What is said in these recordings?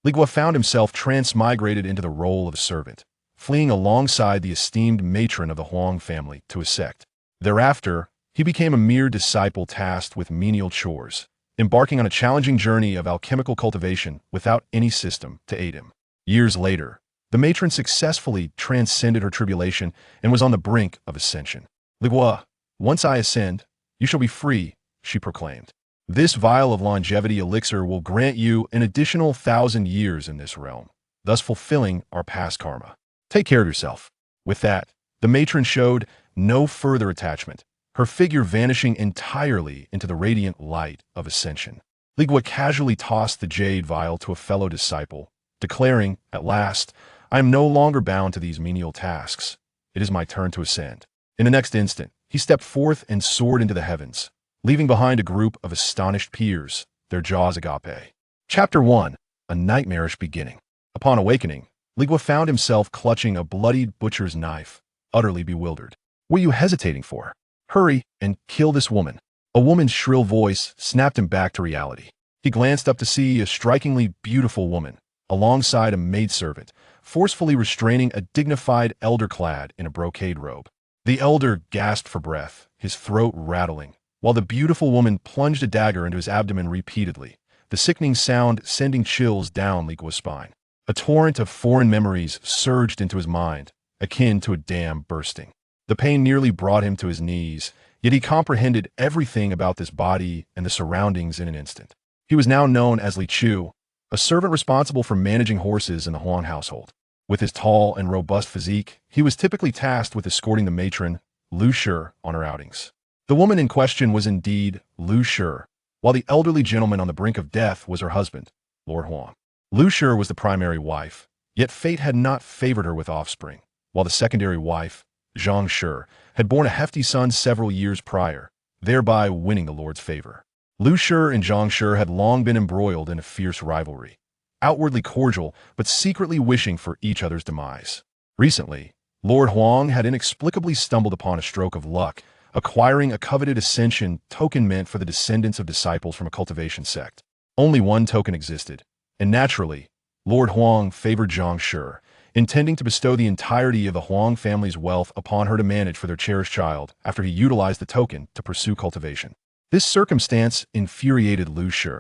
Li Guo found himself transmigrated into the role of a servant, fleeing alongside the esteemed matron of the Huang family to his sect. Thereafter, he became a mere disciple tasked with menial chores, embarking on a challenging journey of alchemical cultivation without any system to aid him. Years later, the matron successfully transcended her tribulation and was on the brink of ascension. Li Guo, once I ascend, you shall be free, she proclaimed. This vial of longevity elixir will grant you an additional 1,000 years in this realm, thus fulfilling our past karma. Take care of yourself. With that, the matron showed no further attachment, her figure vanishing entirely into the radiant light of ascension. Li Guo casually tossed the jade vial to a fellow disciple, declaring, at last, I am no longer bound to these menial tasks. It is my turn to ascend. In the next instant, he stepped forth and soared into the heavens, leaving behind a group of astonished peers, their jaws agape. Chapter 1. A Nightmarish Beginning. Upon awakening, Li Guo found himself clutching a bloodied butcher's knife, utterly bewildered. What are you hesitating for? Hurry and kill this woman. A woman's shrill voice snapped him back to reality. He glanced up to see a strikingly beautiful woman, alongside a maidservant, forcefully restraining a dignified elder clad in a brocade robe. The elder gasped for breath, his throat rattling, while the beautiful woman plunged a dagger into his abdomen repeatedly, the sickening sound sending chills down Li Guo's spine. A torrent of foreign memories surged into his mind, akin to a dam bursting. The pain nearly brought him to his knees, yet he comprehended everything about this body and the surroundings in an instant. He was now known as Li Guo, a servant responsible for managing horses in the Huang household. With his tall and robust physique, he was typically tasked with escorting the matron, Lu Shi, on her outings. The woman in question was indeed Lu Shi, while the elderly gentleman on the brink of death was her husband, Lord Huang. Lu Shi was the primary wife, yet fate had not favored her with offspring, while the secondary wife, Zhang Shi, had borne a hefty son several years prior, thereby winning the Lord's favor. Lu Shi and Zhang Shi had long been embroiled in a fierce rivalry, outwardly cordial but secretly wishing for each other's demise. Recently, Lord Huang had inexplicably stumbled upon a stroke of luck, acquiring a coveted ascension token meant for the descendants of disciples from a cultivation sect. Only one token existed, and naturally, Lord Huang favored Zhang Shi, intending to bestow the entirety of the Huang family's wealth upon her to manage for their cherished child after he utilized the token to pursue cultivation. This circumstance infuriated Lu Shi.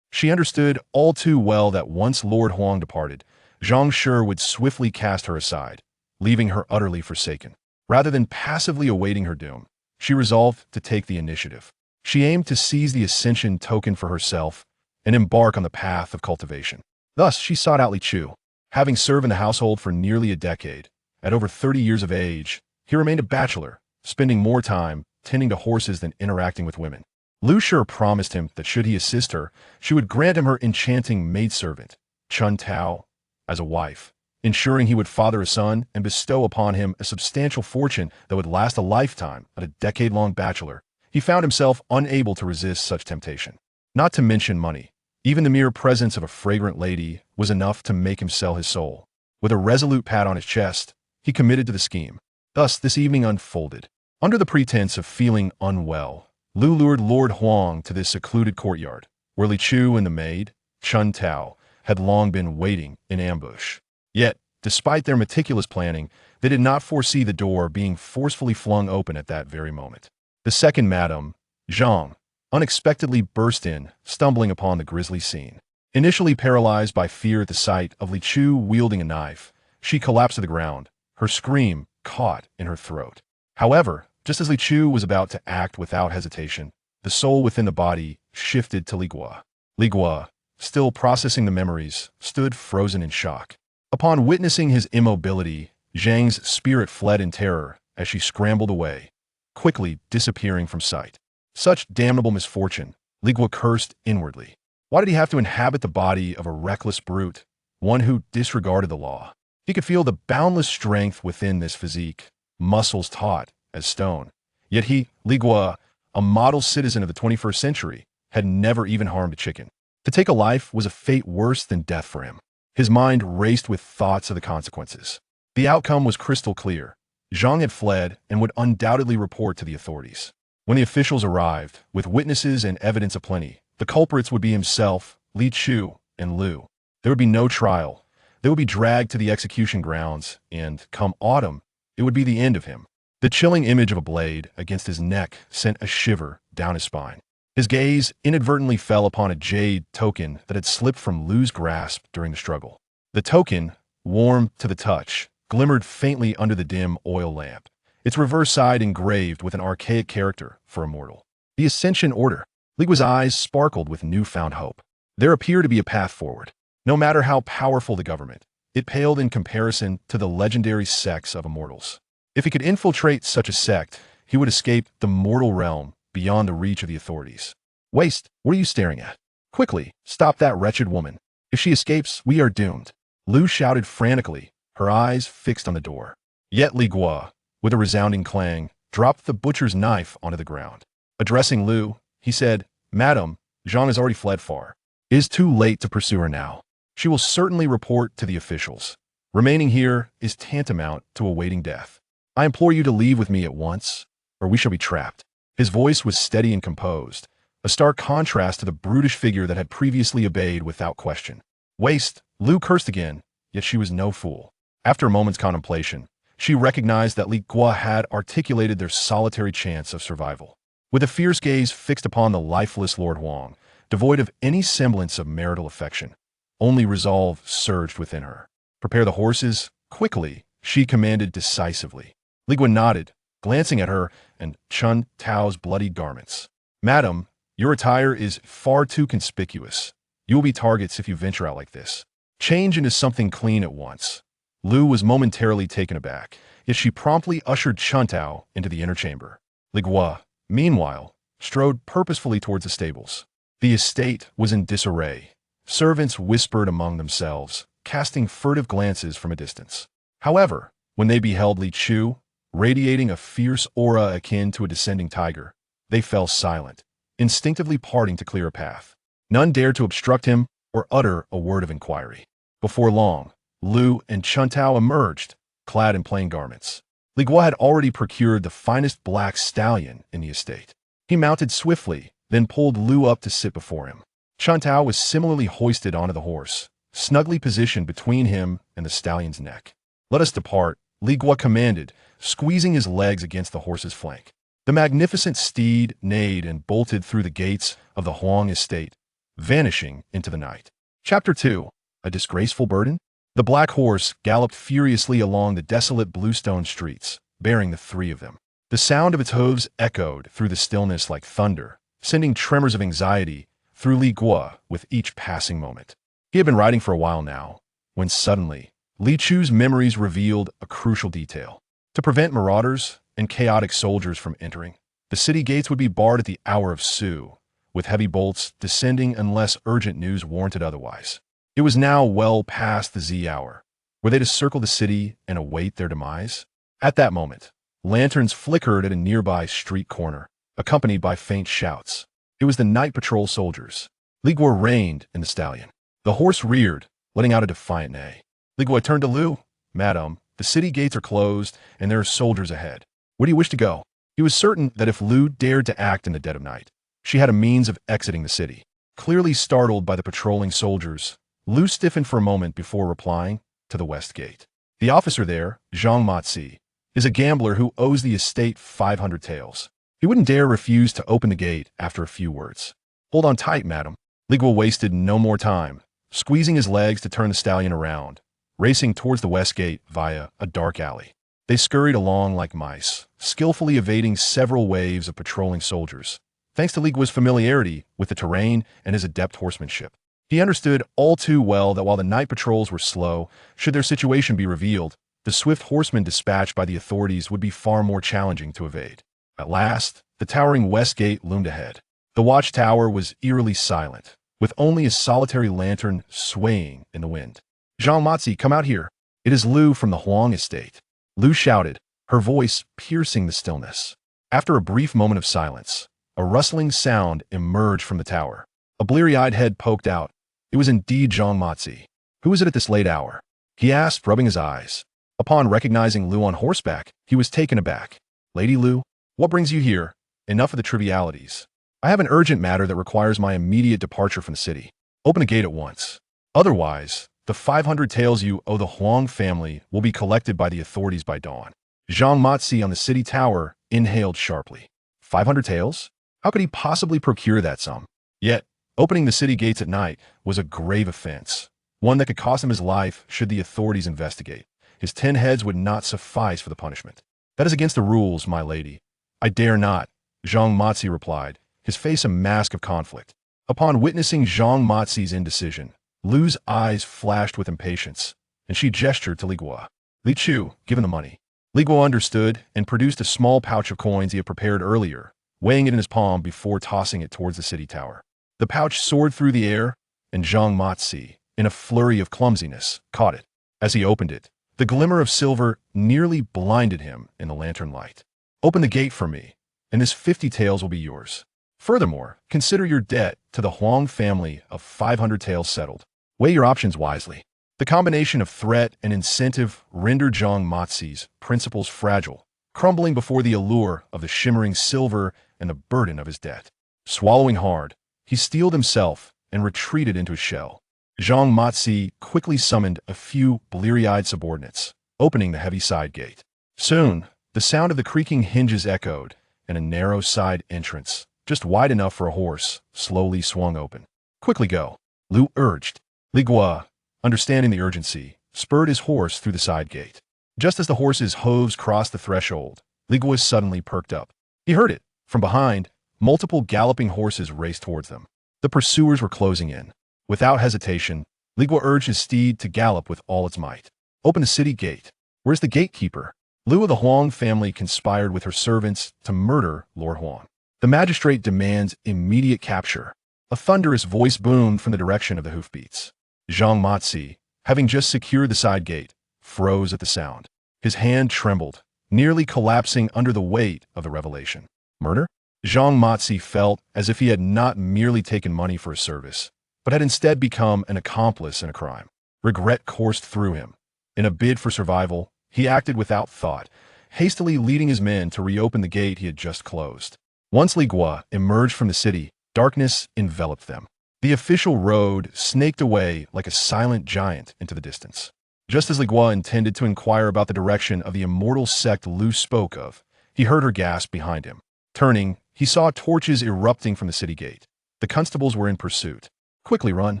She understood all too well that once Lord Huang departed, Zhang Shi would swiftly cast her aside, leaving her utterly forsaken. Rather than passively awaiting her doom, she resolved to take the initiative. She aimed to seize the ascension token for herself and embark on the path of cultivation. Thus, she sought out Li Guo. Having served in the household for nearly a decade, at over 30 years of age, he remained a bachelor, spending more time tending to horses than interacting with women. Lu Shi promised him that should he assist her, she would grant him her enchanting maidservant, Chun Tao, as a wife, ensuring he would father a son and bestow upon him a substantial fortune that would last a lifetime. At a decade-long bachelor, he found himself unable to resist such temptation. Not to mention money. Even the mere presence of a fragrant lady was enough to make him sell his soul. With a resolute pat on his chest, he committed to the scheme. Thus, this evening unfolded. Under the pretense of feeling unwell, Lu lured Lord Huang to this secluded courtyard, where Li Guo and the maid, Chun Tao, had long been waiting in ambush. Yet, despite their meticulous planning, they did not foresee the door being forcefully flung open at that very moment. The second madam, Zhang, unexpectedly burst in, stumbling upon the grisly scene. Initially paralyzed by fear at the sight of Li Guo wielding a knife, she collapsed to the ground, her scream caught in her throat. However, just as Li Guo was about to act without hesitation, the soul within the body shifted to Li Guo. Li Guo, still processing the memories, stood frozen in shock. Upon witnessing his immobility, Zhang's spirit fled in terror as she scrambled away, quickly disappearing from sight. Such damnable misfortune, Li Guo cursed inwardly. Why did he have to inhabit the body of a reckless brute, one who disregarded the law? He could feel the boundless strength within this physique, muscles taut as stone. Yet he, Li Guo, a model citizen of the 21st century, had never even harmed a chicken. To take a life was a fate worse than death for him. His mind raced with thoughts of the consequences. The outcome was crystal clear. Zhang had fled and would undoubtedly report to the authorities. When the officials arrived, with witnesses and evidence aplenty, the culprits would be himself, Li Guo, and Lu. There would be no trial. They would be dragged to the execution grounds, and, come autumn, it would be the end of him. The chilling image of a blade against his neck sent a shiver down his spine. His gaze inadvertently fell upon a jade token that had slipped from Lu's grasp during the struggle. The token, warm to the touch, glimmered faintly under the dim oil lamp, its reverse side engraved with an archaic character for a mortal. The Ascension Order. Li Guo's eyes sparkled with newfound hope. There appeared to be a path forward. No matter how powerful the government, it paled in comparison to the legendary sects of immortals. If he could infiltrate such a sect, he would escape the mortal realm beyond the reach of the authorities. Waste, what are you staring at? Quickly, stop that wretched woman. If she escapes, we are doomed. Lu shouted frantically, her eyes fixed on the door. Yet Li Guo, with a resounding clang, dropped the butcher's knife onto the ground. Addressing Lu, he said, Madam, Zhang has already fled far. It is too late to pursue her now. She will certainly report to the officials. Remaining here is tantamount to awaiting death. I implore you to leave with me at once, or we shall be trapped. His voice was steady and composed, a stark contrast to the brutish figure that had previously obeyed without question. Waste, Lu cursed again, yet she was no fool. After a moment's contemplation, she recognized that Li Guo had articulated their solitary chance of survival. With a fierce gaze fixed upon the lifeless Lord Huang, devoid of any semblance of marital affection, only resolve surged within her. Prepare the horses, quickly, she commanded decisively. Li Guo nodded, glancing at her and Chun Tao's bloodied garments. Madam, your attire is far too conspicuous. You will be targets if you venture out like this. Change into something clean at once. Lu was momentarily taken aback, yet she promptly ushered Chun Tao into the inner chamber. Li Guo, meanwhile, strode purposefully towards the stables. The estate was in disarray. Servants whispered among themselves, casting furtive glances from a distance. However, when they beheld Li Chu, radiating a fierce aura akin to a descending tiger, they fell silent, instinctively parting to clear a path. None dared to obstruct him or utter a word of inquiry. Before long, Lu and Chun Tao emerged, clad in plain garments. Li Guo had already procured the finest black stallion in the estate. He mounted swiftly, then pulled Lu up to sit before him. Chun Tao was similarly hoisted onto the horse, snugly positioned between him and the stallion's neck. Let us depart, Li Guo commanded, squeezing his legs against the horse's flank. The magnificent steed neighed and bolted through the gates of the Huang estate, vanishing into the night. Chapter 2. A disgraceful burden? The black horse galloped furiously along the desolate bluestone streets, bearing the three of them. The sound of its hooves echoed through the stillness like thunder, sending tremors of anxiety through Li Guo with each passing moment. He had been riding for a while now, when suddenly, Li Chu's memories revealed a crucial detail. To prevent marauders and chaotic soldiers from entering, the city gates would be barred at the hour of Su, with heavy bolts descending unless urgent news warranted otherwise. It was now well past the Z hour. Were they to circle the city and await their demise? At that moment, lanterns flickered at a nearby street corner, accompanied by faint shouts. It was the night patrol soldiers. Li Guo reined in the stallion. The horse reared, letting out a defiant neigh. Li Guo turned to Lu. Madam, the city gates are closed, and there are soldiers ahead. Where do you wish to go? He was certain that if Lu dared to act in the dead of night, she had a means of exiting the city. Clearly startled by the patrolling soldiers, Lu stiffened for a moment before replying, to the west gate. The officer there, Zhang Matzi, is a gambler who owes the estate 500 taels. He wouldn't dare refuse to open the gate after a few words. Hold on tight, madam. Li Guo wasted no more time, squeezing his legs to turn the stallion around, racing towards the west gate via a dark alley. They scurried along like mice, skillfully evading several waves of patrolling soldiers, thanks to Li Guo's familiarity with the terrain and his adept horsemanship. He understood all too well that while the night patrols were slow, should their situation be revealed, the swift horsemen dispatched by the authorities would be far more challenging to evade. At last, the towering west gate loomed ahead. The watchtower was eerily silent, with only a solitary lantern swaying in the wind. Zhang Matzi, come out here. It is Lu from the Huang estate. Lu shouted, her voice piercing the stillness. After a brief moment of silence, a rustling sound emerged from the tower. A bleary-eyed head poked out. It was indeed Zhang Matzi. Who is it at this late hour? He asked, rubbing his eyes. Upon recognizing Lu on horseback, he was taken aback. Lady Lu, what brings you here? Enough of the trivialities. I have an urgent matter that requires my immediate departure from the city. Open the gate at once. Otherwise, the 500 taels you owe the Huang family will be collected by the authorities by dawn. Zhang Matsi on the city tower inhaled sharply. 500 taels? How could he possibly procure that sum? Yet, opening the city gates at night was a grave offense, one that could cost him his life should the authorities investigate. His 10 heads would not suffice for the punishment. That is against the rules, my lady. I dare not, Zhang Matsi replied, his face a mask of conflict. Upon witnessing Zhang Matsi's indecision, Lu's eyes flashed with impatience, and she gestured to Li Guo. Li Chu, give him the money. Li Guo understood and produced a small pouch of coins he had prepared earlier, weighing it in his palm before tossing it towards the city tower. The pouch soared through the air, and Zhang Matsi, in a flurry of clumsiness, caught it. As he opened it, the glimmer of silver nearly blinded him in the lantern light. Open the gate for me, and this 50 taels will be yours. Furthermore, consider your debt to the Huang family of 500 taels settled. Weigh your options wisely. The combination of threat and incentive rendered Zhang Matsi's principles fragile, crumbling before the allure of the shimmering silver and the burden of his debt. Swallowing hard, he steeled himself and retreated into his shell. Zhang Matsi quickly summoned a few bleary-eyed subordinates, opening the heavy side gate. Soon, the sound of the creaking hinges echoed, and a narrow side entrance, just wide enough for a horse, slowly swung open. Quickly go, Lu urged. Li Guo, understanding the urgency, spurred his horse through the side gate. Just as the horse's hooves crossed the threshold, Li Guo suddenly perked up. He heard it. From behind, multiple galloping horses raced towards them. The pursuers were closing in. Without hesitation, Li Guo urged his steed to gallop with all its might. Open the city gate. Where's the gatekeeper? Lu of the Huang family conspired with her servants to murder Lord Huang. The magistrate demands immediate capture. A thunderous voice boomed from the direction of the hoofbeats. Zhang Matsi, having just secured the side gate, froze at the sound. His hand trembled, nearly collapsing under the weight of the revelation. Murder? Zhang Matsi felt as if he had not merely taken money for his service, but had instead become an accomplice in a crime. Regret coursed through him. In a bid for survival, he acted without thought, hastily leading his men to reopen the gate he had just closed. Once Li Guo emerged from the city, darkness enveloped them. The official road snaked away like a silent giant into the distance. Just as Li Guo intended to inquire about the direction of the immortal sect Lu spoke of, he heard her gasp behind him. Turning, he saw torches erupting from the city gate. The constables were in pursuit. Quickly run.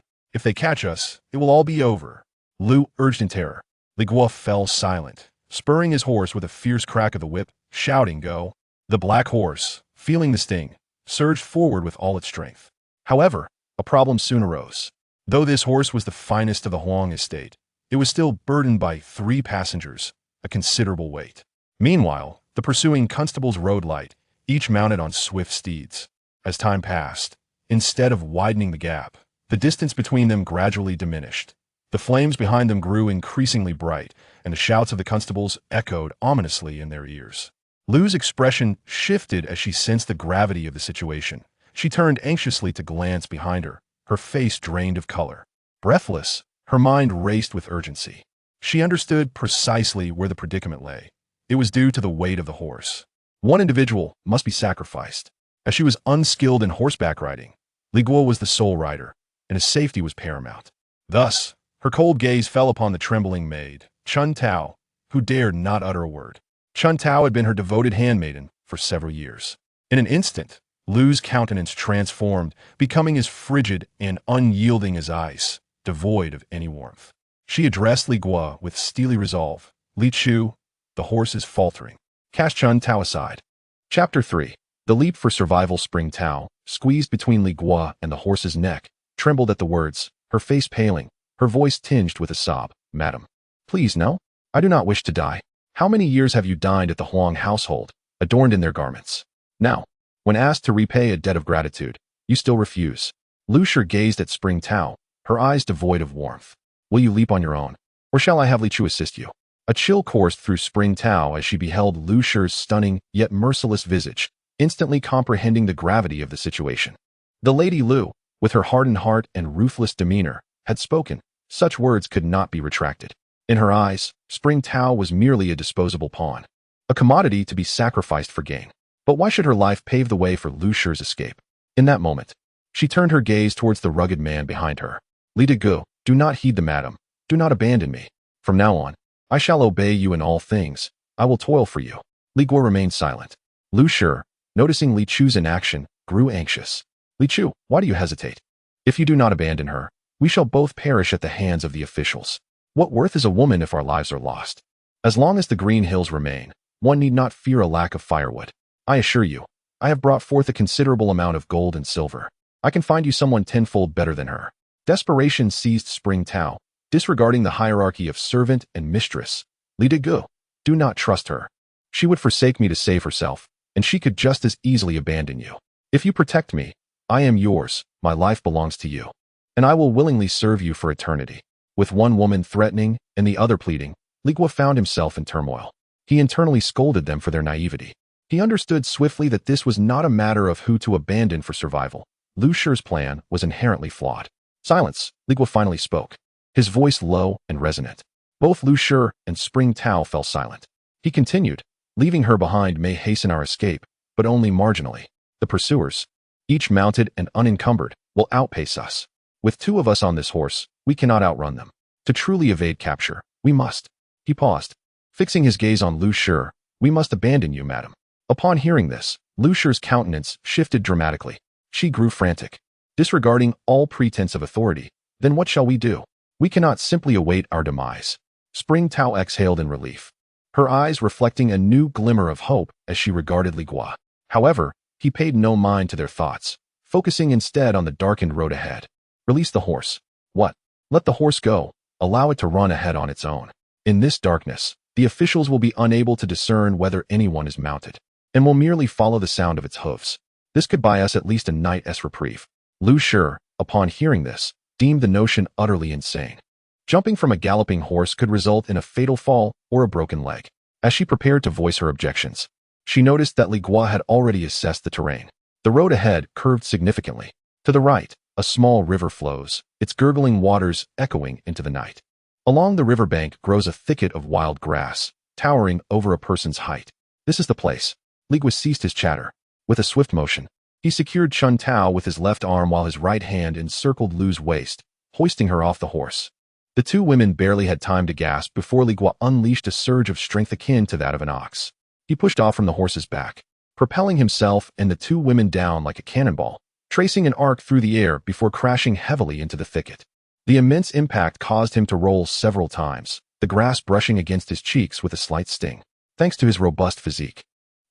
If they catch us, it will all be over. Lu urged in terror. Li Guo fell silent, spurring his horse with a fierce crack of the whip, shouting, "Go!" The black horse, feeling the sting, surged forward with all its strength. However, a problem soon arose. Though this horse was the finest of the Huang estate, it was still burdened by 3 passengers, a considerable weight. Meanwhile, the pursuing constables rode light, each mounted on swift steeds. As time passed, instead of widening the gap, the distance between them gradually diminished. The flames behind them grew increasingly bright, and the shouts of the constables echoed ominously in their ears. Lu's expression shifted as she sensed the gravity of the situation. She turned anxiously to glance behind her, her face drained of color. Breathless, her mind raced with urgency. She understood precisely where the predicament lay. It was due to the weight of the horse. One individual must be sacrificed. As she was unskilled in horseback riding, Li Guo was the sole rider, and his safety was paramount. Thus, her cold gaze fell upon the trembling maid, Chun Tao, who dared not utter a word. Chun Tao had been her devoted handmaiden for several years. In an instant, Lu's countenance transformed, becoming as frigid and unyielding as ice, devoid of any warmth. She addressed Li Guo with steely resolve. "Li Chu, the horse is faltering. Cast Chun Tao aside." Chapter 3. The leap for survival. Spring Tao, squeezed between Li Guo and the horse's neck, trembled at the words, her face paling, her voice tinged with a sob. "Madam, please no. I do not wish to die. How many years have you dined at the Huang household, adorned in their garments? Now, when asked to repay a debt of gratitude, you still refuse." Lu Shi gazed at Spring Tao, her eyes devoid of warmth. "Will you leap on your own, or shall I have Li Chu assist you?" A chill coursed through Spring Tao as she beheld Lu Shi's stunning yet merciless visage, instantly comprehending the gravity of the situation. The Lady Lu, with her hardened heart and ruthless demeanor, had spoken. Such words could not be retracted. In her eyes, Spring Tao was merely a disposable pawn, a commodity to be sacrificed for gain. But why should her life pave the way for Lu Shi's escape? In that moment, she turned her gaze towards the rugged man behind her. "Li Guo, Do not heed them, madam. Do not abandon me. From now on, I shall obey you in all things. I will toil for you. Li Guo remained silent. Lu Shi, noticing Li Chu's inaction, grew anxious. Li Chu, why do you hesitate? If you do not abandon her, we shall both perish at the hands of the officials. What worth is a woman if our lives are lost? As long as the green hills remain, one need not fear a lack of firewood. I assure you, I have brought forth a considerable amount of gold and silver. I can find you someone tenfold better than her. Desperation seized Spring Tao, disregarding the hierarchy of servant and mistress. Li Guo, do not trust her. She would forsake me to save herself, and she could just as easily abandon you. If you protect me, I am yours, my life belongs to you. And I will willingly serve you for eternity. With one woman threatening and the other pleading, Li Guo found himself in turmoil. He internally scolded them for their naivety. He understood swiftly that this was not a matter of who to abandon for survival. Lu Shi's plan was inherently flawed. Silence, Li Guo finally spoke, his voice low and resonant. Both Lu Shi and Spring Tao fell silent. He continued, leaving her behind may hasten our escape, but only marginally. The pursuers, each mounted and unencumbered, will outpace us. With two of us on this horse, we cannot outrun them. To truly evade capture, we must. He paused, fixing his gaze on Lu Shi. We must abandon you, madam. Upon hearing this, Lu Shi's countenance shifted dramatically. She grew frantic. Disregarding all pretense of authority, then what shall we do? We cannot simply await our demise. Spring Tao exhaled in relief, her eyes reflecting a new glimmer of hope as she regarded Li Guo. However, he paid no mind to their thoughts, focusing instead on the darkened road ahead. Release the horse. What? Let the horse go. Allow it to run ahead on its own. In this darkness, the officials will be unable to discern whether anyone is mounted, and will merely follow the sound of its hooves. This could buy us at least a night's reprieve. Lu Shi, upon hearing this, deemed the notion utterly insane. Jumping from a galloping horse could result in a fatal fall or a broken leg. As she prepared to voice her objections, she noticed that Li Guo had already assessed the terrain. The road ahead curved significantly. To the right, a small river flows, its gurgling waters echoing into the night. Along the riverbank grows a thicket of wild grass, towering over a person's height. This is the place. Li Guo ceased his chatter. With a swift motion, he secured Chun Tao with his left arm while his right hand encircled Lu's waist, hoisting her off the horse. The two women barely had time to gasp before Li Guo unleashed a surge of strength akin to that of an ox. He pushed off from the horse's back, propelling himself and the two women down like a cannonball, tracing an arc through the air before crashing heavily into the thicket. The immense impact caused him to roll several times, the grass brushing against his cheeks with a slight sting. Thanks to his robust physique,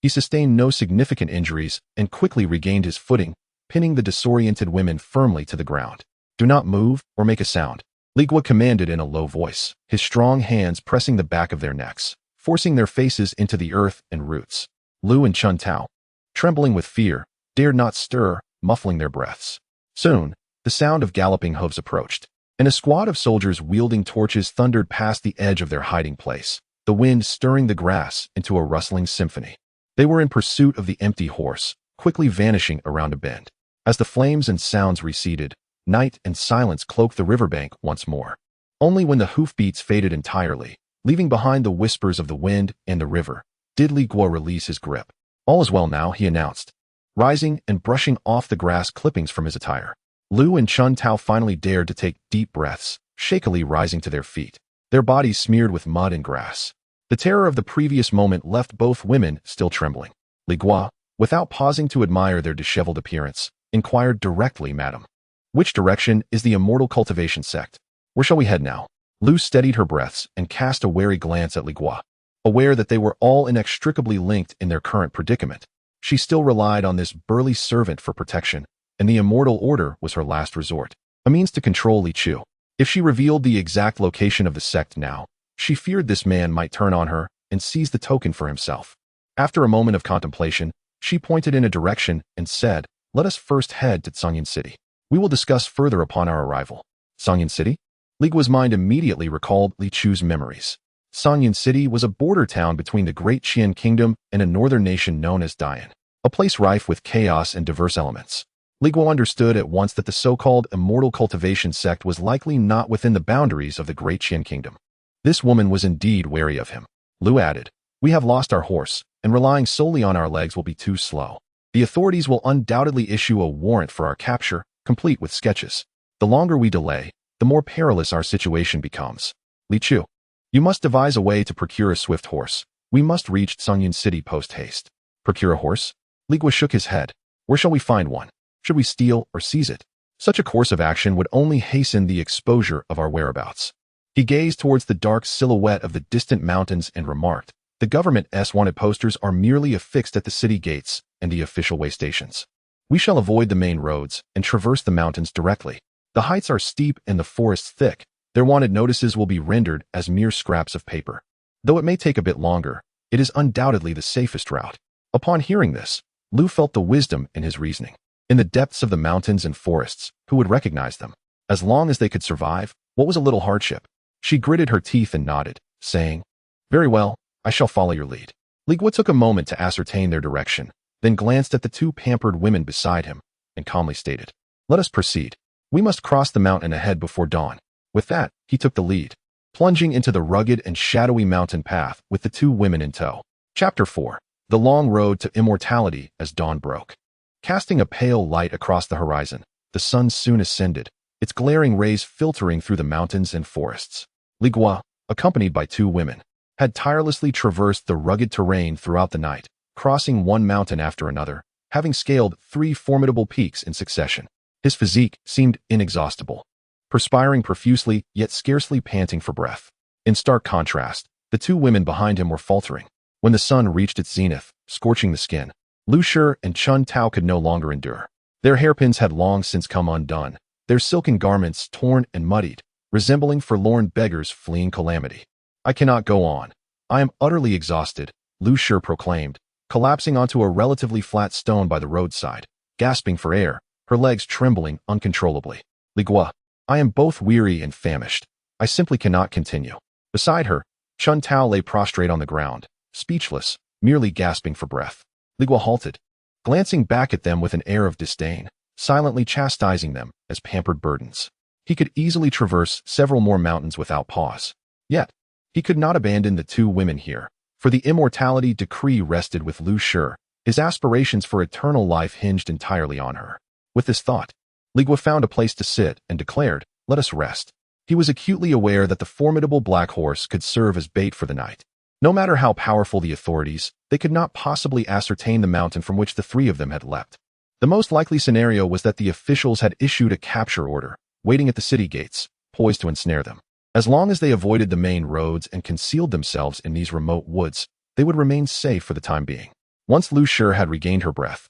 he sustained no significant injuries and quickly regained his footing, pinning the disoriented women firmly to the ground. Do not move or make a sound, Li Guo commanded in a low voice, his strong hands pressing the back of their necks, forcing their faces into the earth and roots. Lu and Chun Tao, trembling with fear, dared not stir, muffling their breaths. Soon, the sound of galloping hooves approached, and a squad of soldiers wielding torches thundered past the edge of their hiding place, the wind stirring the grass into a rustling symphony. They were in pursuit of the empty horse, quickly vanishing around a bend. As the flames and sounds receded, night and silence cloaked the riverbank once more. Only when the hoofbeats faded entirely, leaving behind the whispers of the wind and the river, did Li Guo release his grip. All is well now, he announced, rising and brushing off the grass clippings from his attire. Lu and Chun Tao finally dared to take deep breaths, shakily rising to their feet, their bodies smeared with mud and grass. The terror of the previous moment left both women still trembling. Li Guo, without pausing to admire their disheveled appearance, inquired directly, "Madam, which direction is the immortal cultivation sect? Where shall we head now?" Lu steadied her breaths and cast a wary glance at Li Guo. Aware that they were all inextricably linked in their current predicament, she still relied on this burly servant for protection, and the immortal order was her last resort, a means to control Li Chu. If she revealed the exact location of the sect now, she feared this man might turn on her and seize the token for himself. After a moment of contemplation, she pointed in a direction and said, "Let us first head to Songyan City. We will discuss further upon our arrival." Songyan City? Li Guo's mind immediately recalled Li Chu's memories. Songyan City was a border town between the Great Qian Kingdom and a northern nation known as Dian, a place rife with chaos and diverse elements. Li Guo understood at once that the so-called immortal cultivation sect was likely not within the boundaries of the Great Qian Kingdom. This woman was indeed wary of him. Lu added, "We have lost our horse, and relying solely on our legs will be too slow. The authorities will undoubtedly issue a warrant for our capture, complete with sketches. The longer we delay, the the more perilous our situation becomes. Li Chu, you must devise a way to procure a swift horse. We must reach Songyun City post-haste. Procure a horse? Li Guo shook his head. Where shall we find one? Should we steal or seize it? Such a course of action would only hasten the exposure of our whereabouts. He gazed towards the dark silhouette of the distant mountains and remarked, the government's wanted posters are merely affixed at the city gates and the official way stations. We shall avoid the main roads and traverse the mountains directly. The heights are steep and the forests thick. Their wanted notices will be rendered as mere scraps of paper. Though it may take a bit longer, it is undoubtedly the safest route. Upon hearing this, Lu felt the wisdom in his reasoning. In the depths of the mountains and forests, who would recognize them? As long as they could survive, what was a little hardship? She gritted her teeth and nodded, saying, very well, I shall follow your lead. Li Guo took a moment to ascertain their direction, then glanced at the two pampered women beside him, and calmly stated, let us proceed. We must cross the mountain ahead before dawn. With that, he took the lead, plunging into the rugged and shadowy mountain path with the two women in tow. Chapter 4. The Long Road to Immortality as Dawn Broke. Casting a pale light across the horizon, the sun soon ascended, its glaring rays filtering through the mountains and forests. Li Guo, accompanied by two women, had tirelessly traversed the rugged terrain throughout the night, crossing one mountain after another, having scaled 3 formidable peaks in succession. His physique seemed inexhaustible, perspiring profusely yet scarcely panting for breath. In stark contrast, the two women behind him were faltering. When the sun reached its zenith, scorching the skin, Lu Shi and Chun Tao could no longer endure. Their hairpins had long since come undone, their silken garments torn and muddied, resembling forlorn beggars fleeing calamity. I cannot go on. I am utterly exhausted, Lu Shi proclaimed, collapsing onto a relatively flat stone by the roadside, gasping for air, her legs trembling uncontrollably. Li Guo, I am both weary and famished. I simply cannot continue. Beside her, Chun Tao lay prostrate on the ground, speechless, merely gasping for breath. Li Guo halted, glancing back at them with an air of disdain, silently chastising them as pampered burdens. He could easily traverse several more mountains without pause. Yet, he could not abandon the two women here, for the immortality decree rested with Lu Shi. His aspirations for eternal life hinged entirely on her. With this thought, Li Guo found a place to sit and declared, let us rest. He was acutely aware that the formidable black horse could serve as bait for the night. No matter how powerful the authorities, they could not possibly ascertain the mountain from which the three of them had leapt. The most likely scenario was that the officials had issued a capture order, waiting at the city gates, poised to ensnare them. As long as they avoided the main roads and concealed themselves in these remote woods, they would remain safe for the time being. Once Lu Shi had regained her breath,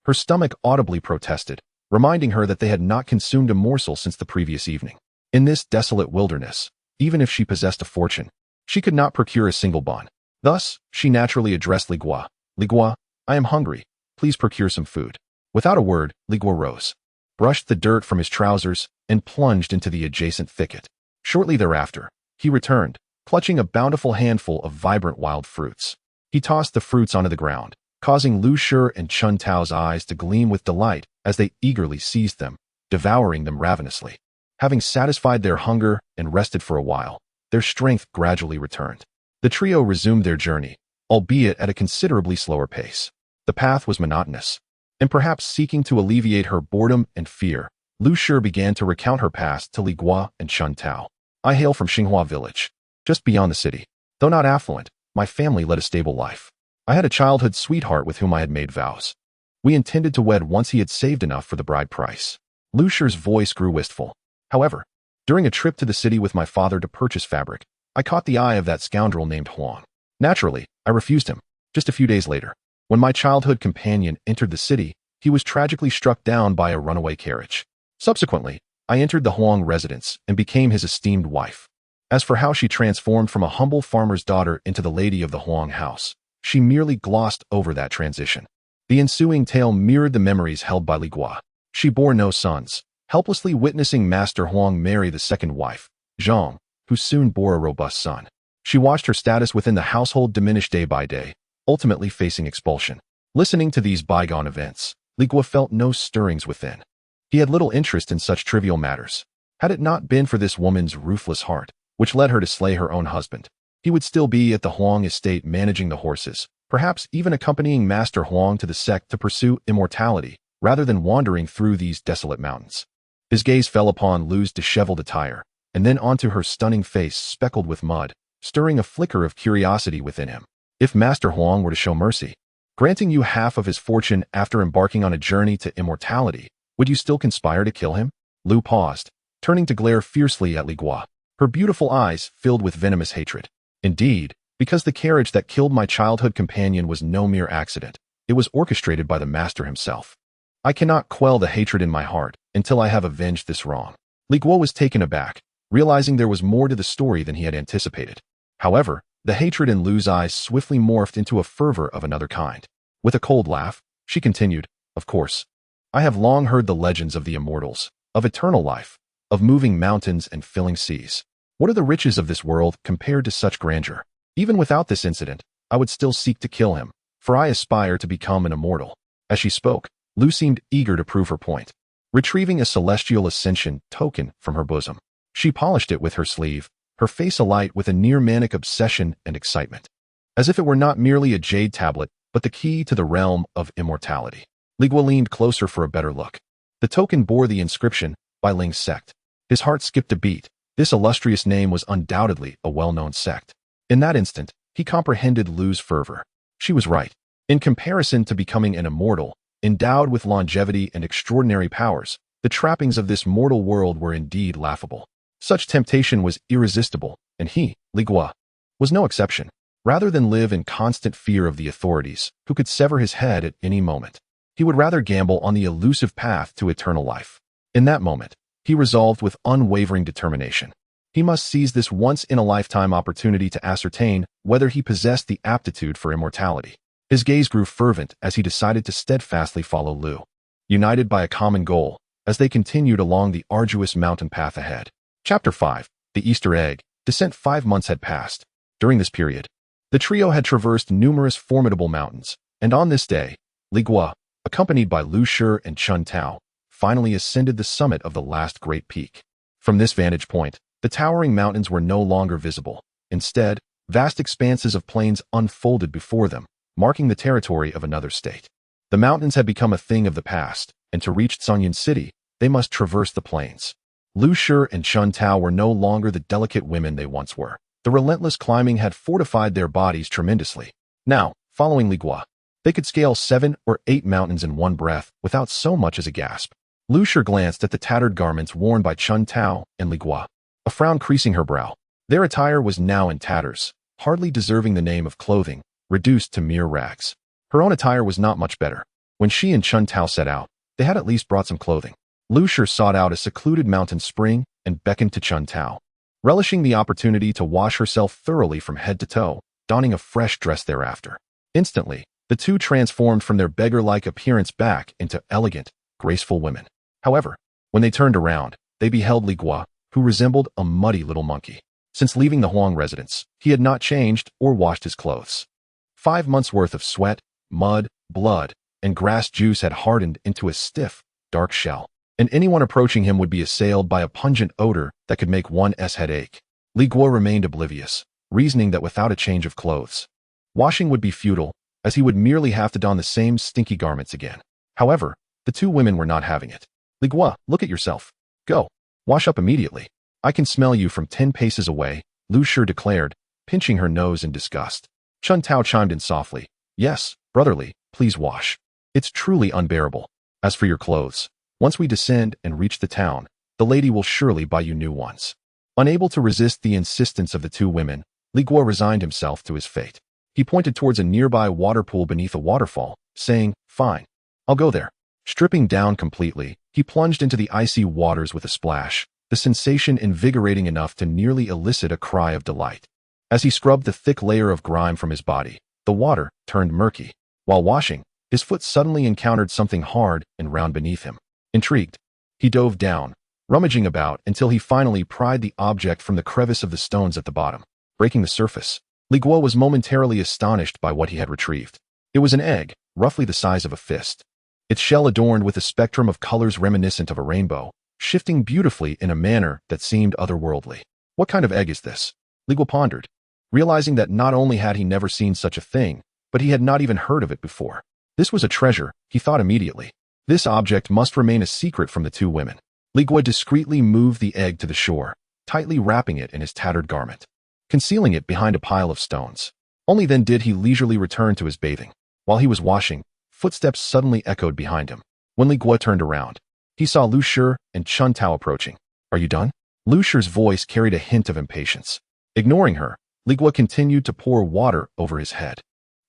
her stomach audibly protested, reminding her that they had not consumed a morsel since the previous evening. In this desolate wilderness, even if she possessed a fortune, she could not procure a single bon. Thus, she naturally addressed Li Guo. Li Guo, I am hungry. Please procure some food. Without a word, Li Guo rose, brushed the dirt from his trousers, and plunged into the adjacent thicket. Shortly thereafter, he returned, clutching a bountiful handful of vibrant wild fruits. He tossed the fruits onto the ground, causing Lu Shi and Chun Tao's eyes to gleam with delight as they eagerly seized them, devouring them ravenously. Having satisfied their hunger and rested for a while, their strength gradually returned. The trio resumed their journey, albeit at a considerably slower pace. The path was monotonous, and perhaps seeking to alleviate her boredom and fear, Lu Shi began to recount her past to Li Guo and Chun Tao. I hail from Xinghua village, just beyond the city. Though not affluent, my family led a stable life. I had a childhood sweetheart with whom I had made vows. We intended to wed once he had saved enough for the bride price. Lu Shi's voice grew wistful. However, during a trip to the city with my father to purchase fabric, I caught the eye of that scoundrel named Huang. Naturally, I refused him. Just a few days later, when my childhood companion entered the city, he was tragically struck down by a runaway carriage. Subsequently, I entered the Huang residence and became his esteemed wife. As for how she transformed from a humble farmer's daughter into the lady of the Huang house, she merely glossed over that transition. The ensuing tale mirrored the memories held by Li Guo. She bore no sons, helplessly witnessing Master Huang marry the second wife, Zhang, who soon bore a robust son. She watched her status within the household diminish day by day, ultimately facing expulsion. Listening to these bygone events, Li Guo felt no stirrings within. He had little interest in such trivial matters. Had it not been for this woman's ruthless heart, which led her to slay her own husband, he would still be at the Huang estate managing the horses, perhaps even accompanying Master Huang to the sect to pursue immortality, rather than wandering through these desolate mountains. His gaze fell upon Lu's disheveled attire, and then onto her stunning face speckled with mud, stirring a flicker of curiosity within him. If Master Huang were to show mercy, granting you half of his fortune after embarking on a journey to immortality, would you still conspire to kill him? Lu paused, turning to glare fiercely at Li Guo, her beautiful eyes filled with venomous hatred. Indeed, because the carriage that killed my childhood companion was no mere accident, it was orchestrated by the master himself. I cannot quell the hatred in my heart until I have avenged this wrong. Li Guo was taken aback, realizing there was more to the story than he had anticipated. However, the hatred in Lu's eyes swiftly morphed into a fervor of another kind. With a cold laugh, she continued, "Of course, I have long heard the legends of the immortals, of eternal life, of moving mountains and filling seas. What are the riches of this world compared to such grandeur? Even without this incident, I would still seek to kill him, for I aspire to become an immortal." As she spoke, Lu seemed eager to prove her point. Retrieving a celestial ascension token from her bosom, she polished it with her sleeve, her face alight with a near-manic obsession and excitement. As if it were not merely a jade tablet, but the key to the realm of immortality. Li Guo leaned closer for a better look. The token bore the inscription, "By Ling's sect." His heart skipped a beat. This illustrious name was undoubtedly a well-known sect. In that instant, he comprehended Lu's fervor. She was right. In comparison to becoming an immortal, endowed with longevity and extraordinary powers, the trappings of this mortal world were indeed laughable. Such temptation was irresistible, and he, Li Guo, was no exception. Rather than live in constant fear of the authorities, who could sever his head at any moment, he would rather gamble on the elusive path to eternal life. In that moment, he resolved with unwavering determination. He must seize this once-in-a-lifetime opportunity to ascertain whether he possessed the aptitude for immortality. His gaze grew fervent as he decided to steadfastly follow Lu, united by a common goal, as they continued along the arduous mountain path ahead. Chapter 5. The Easter Egg. Descent. 5 months had passed. During this period, the trio had traversed numerous formidable mountains, and on this day, Li Guo, accompanied by Lu Shi and Chun Tao, finally ascended the summit of the last great peak. From this vantage point, the towering mountains were no longer visible. Instead, vast expanses of plains unfolded before them, marking the territory of another state. The mountains had become a thing of the past, and to reach Zhongyan City, they must traverse the plains. Lu Shi and Chun Tao were no longer the delicate women they once were. The relentless climbing had fortified their bodies tremendously. Now, following Li Guo, they could scale 7 or 8 mountains in one breath without so much as a gasp. Lu Shi glanced at the tattered garments worn by Chun Tao and Li Guo, a frown creasing her brow. Their attire was now in tatters, hardly deserving the name of clothing, reduced to mere rags. Her own attire was not much better. When she and Chun Tao set out, they had at least brought some clothing. Lu Shi sought out a secluded mountain spring and beckoned to Chun Tao, relishing the opportunity to wash herself thoroughly from head to toe, donning a fresh dress thereafter. Instantly, the two transformed from their beggar-like appearance back into elegant, graceful women. However, when they turned around, they beheld Li Guo, who resembled a muddy little monkey. Since leaving the Huang residence, he had not changed or washed his clothes. 5 months' worth of sweat, mud, blood, and grass juice had hardened into a stiff, dark shell, and anyone approaching him would be assailed by a pungent odor that could make one's head ache. Li Guo remained oblivious, reasoning that without a change of clothes, washing would be futile, as he would merely have to don the same stinky garments again. However, the two women were not having it. "Li Guo, look at yourself. Go. Wash up immediately. I can smell you from 10 paces away," Lu Shi declared, pinching her nose in disgust. Chun Tao chimed in softly, "Yes, brotherly, please wash. It's truly unbearable. As for your clothes, once we descend and reach the town, the lady will surely buy you new ones." Unable to resist the insistence of the two women, Li Guo resigned himself to his fate. He pointed towards a nearby water pool beneath a waterfall, saying, "Fine, I'll go there." Stripping down completely, he plunged into the icy waters with a splash, the sensation invigorating enough to nearly elicit a cry of delight. As he scrubbed the thick layer of grime from his body, the water turned murky. While washing, his foot suddenly encountered something hard and round beneath him. Intrigued, he dove down, rummaging about until he finally pried the object from the crevice of the stones at the bottom. Breaking the surface, Li Guo was momentarily astonished by what he had retrieved. It was an egg, roughly the size of a fist. Its shell adorned with a spectrum of colors reminiscent of a rainbow, shifting beautifully in a manner that seemed otherworldly. What kind of egg is this? Li Guo pondered, realizing that not only had he never seen such a thing, but he had not even heard of it before. This was a treasure, he thought immediately. This object must remain a secret from the two women. Li Guo discreetly moved the egg to the shore, tightly wrapping it in his tattered garment, concealing it behind a pile of stones. Only then did he leisurely return to his bathing. While he was washing, footsteps suddenly echoed behind him. When Li Guo turned around, he saw Lu Shi and Chun Tao approaching. "Are you done?" Lu Shi's voice carried a hint of impatience. Ignoring her, Li Guo continued to pour water over his head.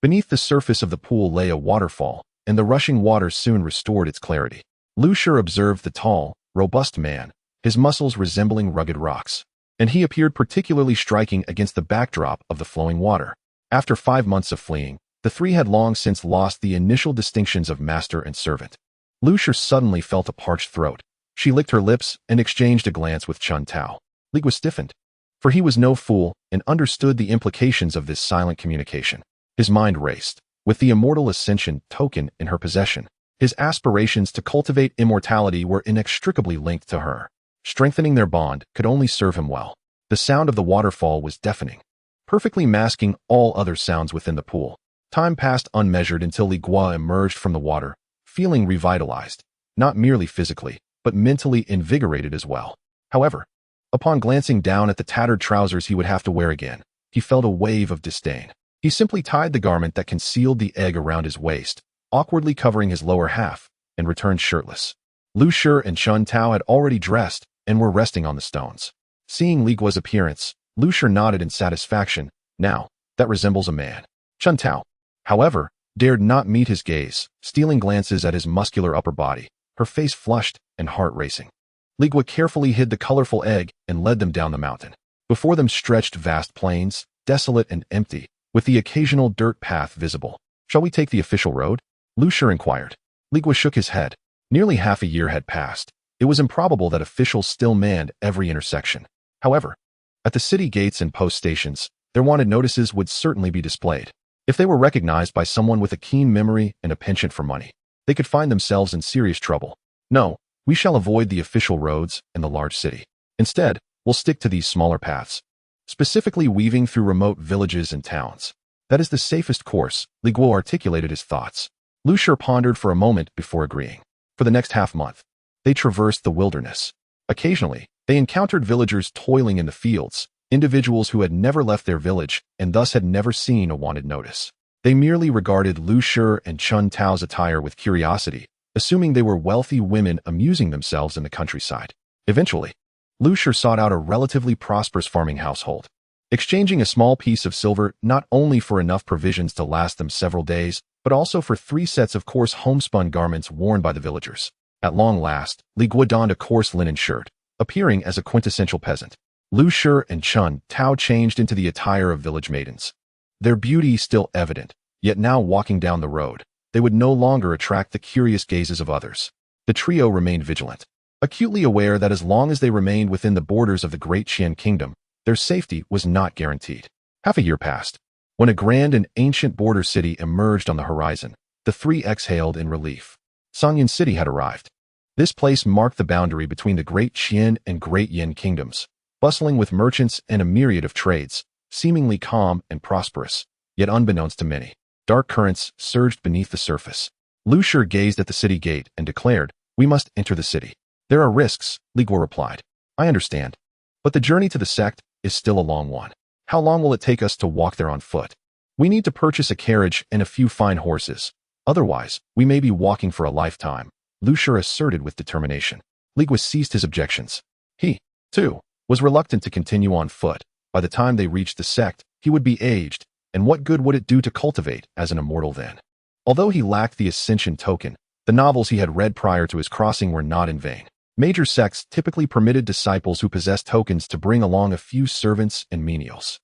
Beneath the surface of the pool lay a waterfall, and the rushing water soon restored its clarity. Lu Shi observed the tall, robust man, his muscles resembling rugged rocks, and he appeared particularly striking against the backdrop of the flowing water. After 5 months of fleeing, the three had long since lost the initial distinctions of master and servant. Lu Shi suddenly felt a parched throat. She licked her lips and exchanged a glance with Chun Tao. Li Guo stiffened, for he was no fool and understood the implications of this silent communication. His mind raced. With the immortal ascension token in her possession, his aspirations to cultivate immortality were inextricably linked to her. Strengthening their bond could only serve him well. The sound of the waterfall was deafening, perfectly masking all other sounds within the pool. Time passed unmeasured until Li Guo emerged from the water, feeling revitalized, not merely physically, but mentally invigorated as well. However, upon glancing down at the tattered trousers he would have to wear again, he felt a wave of disdain. He simply tied the garment that concealed the egg around his waist, awkwardly covering his lower half, and returned shirtless. Lu Shi and Chun Tao had already dressed and were resting on the stones. Seeing Li Guo's appearance, Lu Shi nodded in satisfaction. "Now, that resembles a man." Chun Tao, however, dared not meet his gaze, stealing glances at his muscular upper body, her face flushed and heart racing. Li Guo carefully hid the colorful egg and led them down the mountain. Before them stretched vast plains, desolate and empty, with the occasional dirt path visible. "Shall we take the official road?" Lu Shi inquired. Li Guo shook his head. Nearly half a year had passed. It was improbable that officials still manned every intersection. However, at the city gates and post stations, their wanted notices would certainly be displayed. If they were recognized by someone with a keen memory and a penchant for money, they could find themselves in serious trouble. "No, we shall avoid the official roads and the large city. Instead, we'll stick to these smaller paths, specifically weaving through remote villages and towns. That is the safest course." Li Guo articulated his thoughts. Lu Shi pondered for a moment before agreeing. For the next half-month, they traversed the wilderness. Occasionally, they encountered villagers toiling in the fields, individuals who had never left their village and thus had never seen a wanted notice. They merely regarded Lu Shi and Chun Tao's attire with curiosity, assuming they were wealthy women amusing themselves in the countryside. Eventually, Lu Shi sought out a relatively prosperous farming household, exchanging a small piece of silver not only for enough provisions to last them several days, but also for 3 sets of coarse homespun garments worn by the villagers. At long last, Li Guo donned a coarse linen shirt, appearing as a quintessential peasant. Lu Shi and Chun Tao changed into the attire of village maidens. Their beauty still evident, yet now walking down the road, they would no longer attract the curious gazes of others. The trio remained vigilant, acutely aware that as long as they remained within the borders of the great Qian kingdom, their safety was not guaranteed. Half a year passed. When a grand and ancient border city emerged on the horizon, the three exhaled in relief. Sangyan City had arrived. This place marked the boundary between the Great Qian and Great Yin kingdoms, bustling with merchants and a myriad of trades, seemingly calm and prosperous, yet unbeknownst to many, dark currents surged beneath the surface. Lu Shi gazed at the city gate and declared, "We must enter the city." "There are risks," Li Guo replied. "I understand. But the journey to the sect is still a long one. How long will it take us to walk there on foot? We need to purchase a carriage and a few fine horses. Otherwise, we may be walking for a lifetime," Lu Shi asserted with determination. Li Guo ceased his objections. He, too, was reluctant to continue on foot. By the time they reached the sect, he would be aged, and what good would it do to cultivate as an immortal then? Although he lacked the ascension token, the novels he had read prior to his crossing were not in vain. Major sects typically permitted disciples who possessed tokens to bring along a few servants and menials.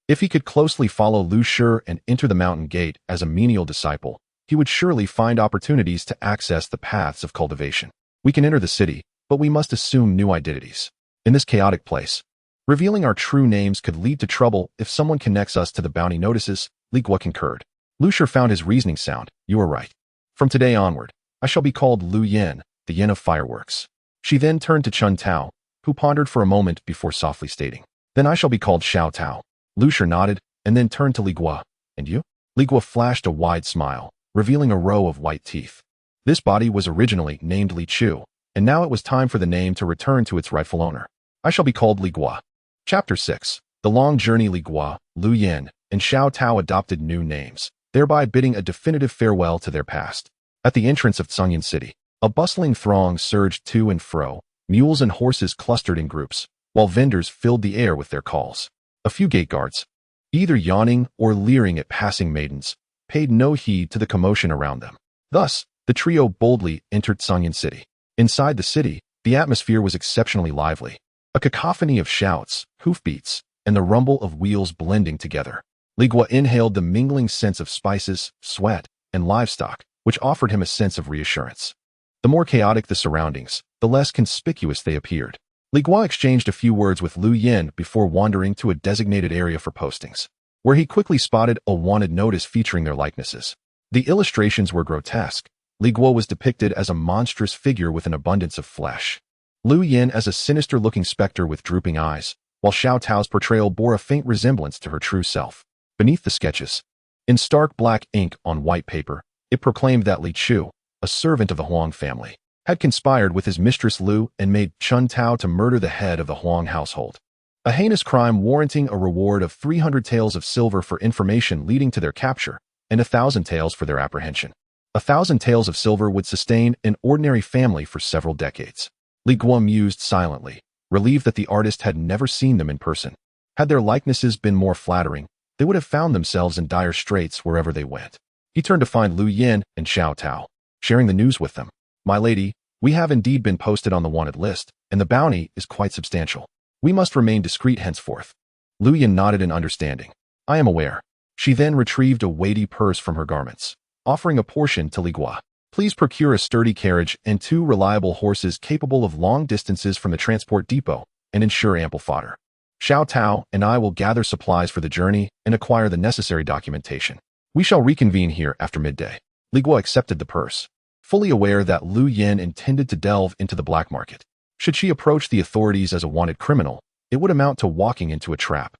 If he could closely follow Lu Shi and enter the mountain gate as a menial disciple, he would surely find opportunities to access the paths of cultivation. "We can enter the city, but we must assume new identities. In this chaotic place, revealing our true names could lead to trouble if someone connects us to the bounty notices," Li Guo concurred. Lu Shi found his reasoning sound. "You are right. From today onward, I shall be called Lu Yin, the Yin of fireworks." She then turned to Chun Tao, who pondered for a moment before softly stating, "Then I shall be called Xiao Tao." Lu Shi nodded, and then turned to Li Guo. "And you?" Li Guo flashed a wide smile, revealing a row of white teeth. This body was originally named Li Chu, and now it was time for the name to return to its rightful owner. I shall be called Li Guo. Chapter 6. The long journey. Li Guo, Lu Yin, and Xiao Tao adopted new names, thereby bidding a definitive farewell to their past. At the entrance of Tsungyan City, a bustling throng surged to and fro, mules and horses clustered in groups, while vendors filled the air with their calls. A few gate guards, either yawning or leering at passing maidens, paid no heed to the commotion around them. Thus, the trio boldly entered Tsungyan City. Inside the city, the atmosphere was exceptionally lively. A cacophony of shouts, hoofbeats, and the rumble of wheels blending together. Li Guo inhaled the mingling scents of spices, sweat, and livestock, which offered him a sense of reassurance. The more chaotic the surroundings, the less conspicuous they appeared. Li Guo exchanged a few words with Lu Yin before wandering to a designated area for postings, where he quickly spotted a wanted notice featuring their likenesses. The illustrations were grotesque. Li Guo was depicted as a monstrous figure with an abundance of flesh. Lu Yin as a sinister-looking specter with drooping eyes, while Xiao Tao's portrayal bore a faint resemblance to her true self. Beneath the sketches, in stark black ink on white paper, it proclaimed that Li Chu, a servant of the Huang family, had conspired with his mistress Lu and made Chun Tao to murder the head of the Huang household. A heinous crime warranting a reward of 300 taels of silver for information leading to their capture, and 1,000 taels for their apprehension. 1,000 taels of silver would sustain an ordinary family for several decades. Li Guo mused silently, relieved that the artist had never seen them in person. Had their likenesses been more flattering, they would have found themselves in dire straits wherever they went. He turned to find Lu Yin and Xiao Tao, sharing the news with them. My lady, we have indeed been posted on the wanted list, and the bounty is quite substantial. We must remain discreet henceforth. Lu Yin nodded in understanding. I am aware. She then retrieved a weighty purse from her garments, offering a portion to Li Guo. Please procure a sturdy carriage and 2 reliable horses capable of long distances from the transport depot, and ensure ample fodder. Xiao Tao and I will gather supplies for the journey and acquire the necessary documentation. We shall reconvene here after midday. Li Guo accepted the purse, fully aware that Lu Yin intended to delve into the black market. Should she approach the authorities as a wanted criminal, it would amount to walking into a trap.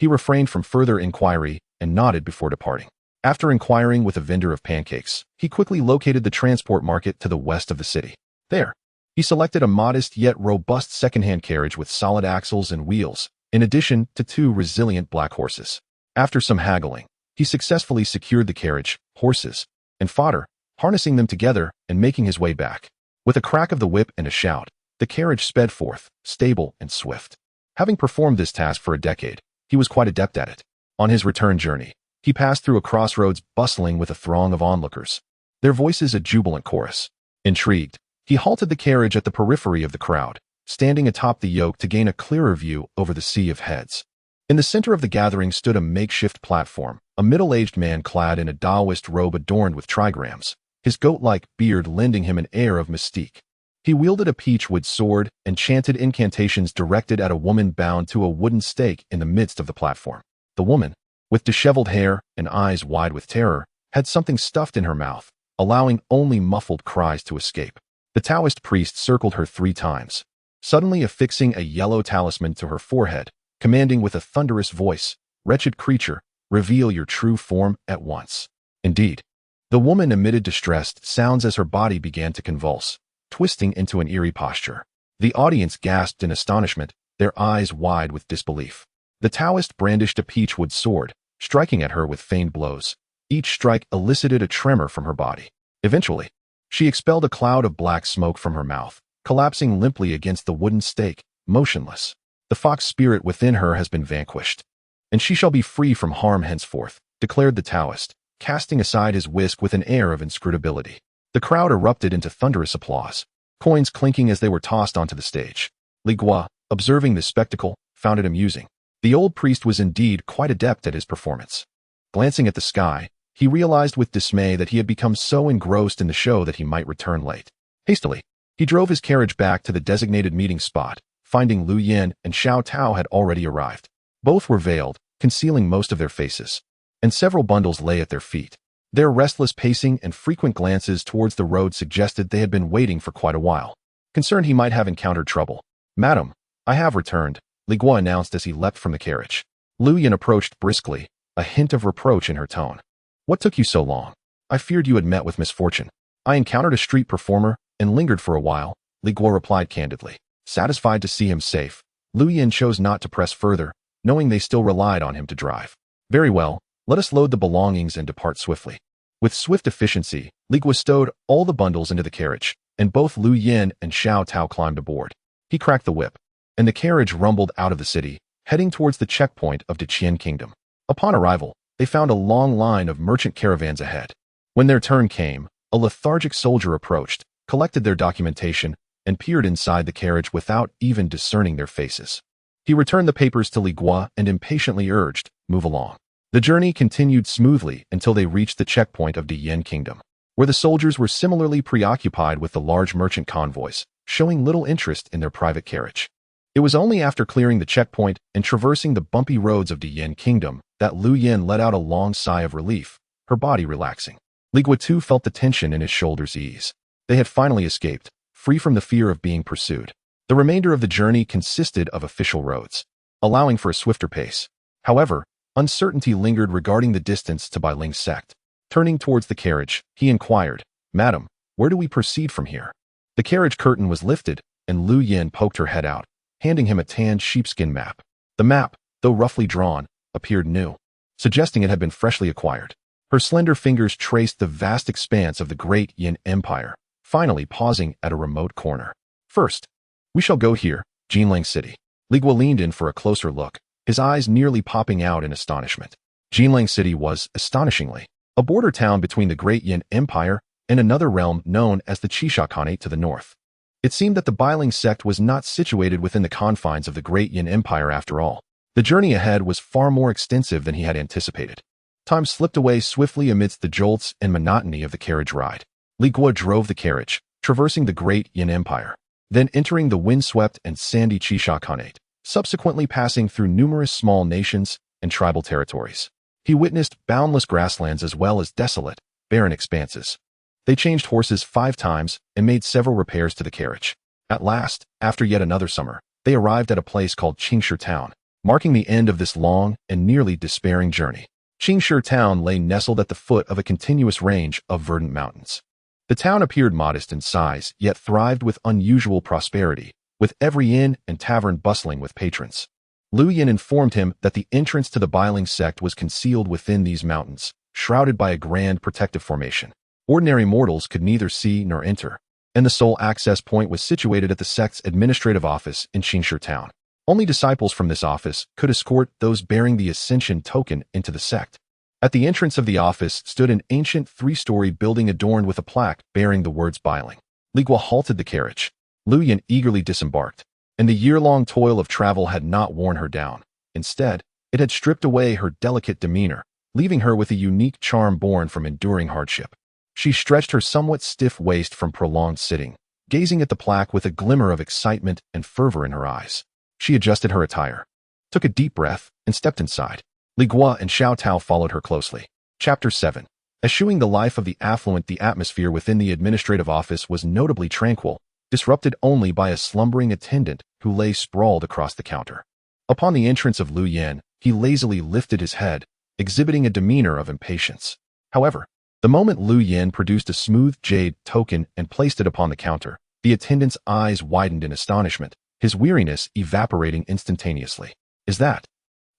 He refrained from further inquiry and nodded before departing. After inquiring with a vendor of pancakes, he quickly located the transport market to the west of the city. There, he selected a modest yet robust second-hand carriage with solid axles and wheels, in addition to 2 resilient black horses. After some haggling, he successfully secured the carriage, horses, and fodder, harnessing them together and making his way back. With a crack of the whip and a shout, the carriage sped forth, stable and swift. Having performed this task for a decade, he was quite adept at it. On his return journey, he passed through a crossroads bustling with a throng of onlookers, their voices a jubilant chorus. Intrigued, he halted the carriage at the periphery of the crowd, standing atop the yoke to gain a clearer view over the sea of heads. In the center of the gathering stood a makeshift platform, a middle-aged man clad in a Taoist robe adorned with trigrams, his goat-like beard lending him an air of mystique. He wielded a peachwood sword and chanted incantations directed at a woman bound to a wooden stake in the midst of the platform. The woman, with disheveled hair and eyes wide with terror, had something stuffed in her mouth, allowing only muffled cries to escape. The Taoist priest circled her 3 times, suddenly affixing a yellow talisman to her forehead, commanding with a thunderous voice, "Wretched creature, reveal your true form at once." Indeed, the woman emitted distressed sounds as her body began to convulse, twisting into an eerie posture. The audience gasped in astonishment, their eyes wide with disbelief. The Taoist brandished a peachwood sword, striking at her with feigned blows. Each strike elicited a tremor from her body. Eventually, she expelled a cloud of black smoke from her mouth, collapsing limply against the wooden stake, motionless. The fox spirit within her has been vanquished, and she shall be free from harm henceforth, declared the Taoist, casting aside his whisk with an air of inscrutability. The crowd erupted into thunderous applause, coins clinking as they were tossed onto the stage. Li Guo, observing this spectacle, found it amusing. The old priest was indeed quite adept at his performance. Glancing at the sky, he realized with dismay that he had become so engrossed in the show that he might return late. Hastily, he drove his carriage back to the designated meeting spot, finding Lu Yin and Xiao Tao had already arrived. Both were veiled, concealing most of their faces, and several bundles lay at their feet. Their restless pacing and frequent glances towards the road suggested they had been waiting for quite a while. Concerned he might have encountered trouble. "Madam, I have returned," Li Guo announced as he leapt from the carriage. Lu Yin approached briskly, a hint of reproach in her tone. "What took you so long? I feared you had met with misfortune. I encountered a street performer and lingered for a while, Li Guo replied candidly. Satisfied to see him safe, Lu Yin chose not to press further, knowing they still relied on him to drive. Very well, let us load the belongings and depart swiftly. With swift efficiency, Li Guo stowed all the bundles into the carriage, and both Lu Yin and Xiao Tao climbed aboard. He cracked the whip, and the carriage rumbled out of the city, heading towards the checkpoint of Deqian Kingdom. Upon arrival, they found a long line of merchant caravans ahead. When their turn came, a lethargic soldier approached, collected their documentation, and peered inside the carriage without even discerning their faces. He returned the papers to Li Guo and impatiently urged, "Move along." The journey continued smoothly until they reached the checkpoint of Deqian Kingdom, where the soldiers were similarly preoccupied with the large merchant convoys, showing little interest in their private carriage. It was only after clearing the checkpoint and traversing the bumpy roads of Deqian Kingdom that Lu Yin let out a long sigh of relief, her body relaxing. Li Guo too felt the tension in his shoulders ease. They had finally escaped, free from the fear of being pursued. The remainder of the journey consisted of official roads, allowing for a swifter pace. However, uncertainty lingered regarding the distance to Bailing's sect. Turning towards the carriage, he inquired, "Madam, where do we proceed from here?" The carriage curtain was lifted, and Lu Yin poked her head out, handing him a tanned sheepskin map. The map, though roughly drawn, appeared new, suggesting it had been freshly acquired. Her slender fingers traced the vast expanse of the great Yin Empire, finally pausing at a remote corner. "First, we shall go here, Jinling City." Li Guo leaned in for a closer look, his eyes nearly popping out in astonishment. Jinling City was, astonishingly, a border town between the great Yin Empire and another realm known as the Qixia Khanate to the north. It seemed that the Bailing sect was not situated within the confines of the great Yin Empire after all. The journey ahead was far more extensive than he had anticipated. Time slipped away swiftly amidst the jolts and monotony of the carriage ride. Li Guo drove the carriage, traversing the great Yin Empire, then entering the windswept and sandy Qixia Khanate, subsequently passing through numerous small nations and tribal territories. He witnessed boundless grasslands as well as desolate, barren expanses. They changed horses 5 times and made several repairs to the carriage. At last, after yet another summer, they arrived at a place called Qingshi Town, marking the end of this long and nearly despairing journey. Qingshi Town lay nestled at the foot of a continuous range of verdant mountains. The town appeared modest in size, yet thrived with unusual prosperity, with every inn and tavern bustling with patrons. Lu Yin informed him that the entrance to the Bailing sect was concealed within these mountains, shrouded by a grand protective formation. Ordinary mortals could neither see nor enter, and the sole access point was situated at the sect's administrative office in Qingshi Town. Only disciples from this office could escort those bearing the ascension token into the sect. At the entrance of the office stood an ancient 3-story building adorned with a plaque bearing the words Bailing. Li Guo halted the carriage. Lu Yin eagerly disembarked, and the year-long toil of travel had not worn her down. Instead, it had stripped away her delicate demeanor, leaving her with a unique charm born from enduring hardship. She stretched her somewhat stiff waist from prolonged sitting, gazing at the plaque with a glimmer of excitement and fervor in her eyes. She adjusted her attire, took a deep breath, and stepped inside. Li Guo and Xiao Tao followed her closely. Chapter 7. Eschewing the life of the affluent, the atmosphere within the administrative office was notably tranquil, disrupted only by a slumbering attendant who lay sprawled across the counter. Upon the entrance of Lu Yin, he lazily lifted his head, exhibiting a demeanor of impatience. However, the moment Lu Yin produced a smooth jade token and placed it upon the counter, the attendant's eyes widened in astonishment, his weariness evaporating instantaneously. "Is that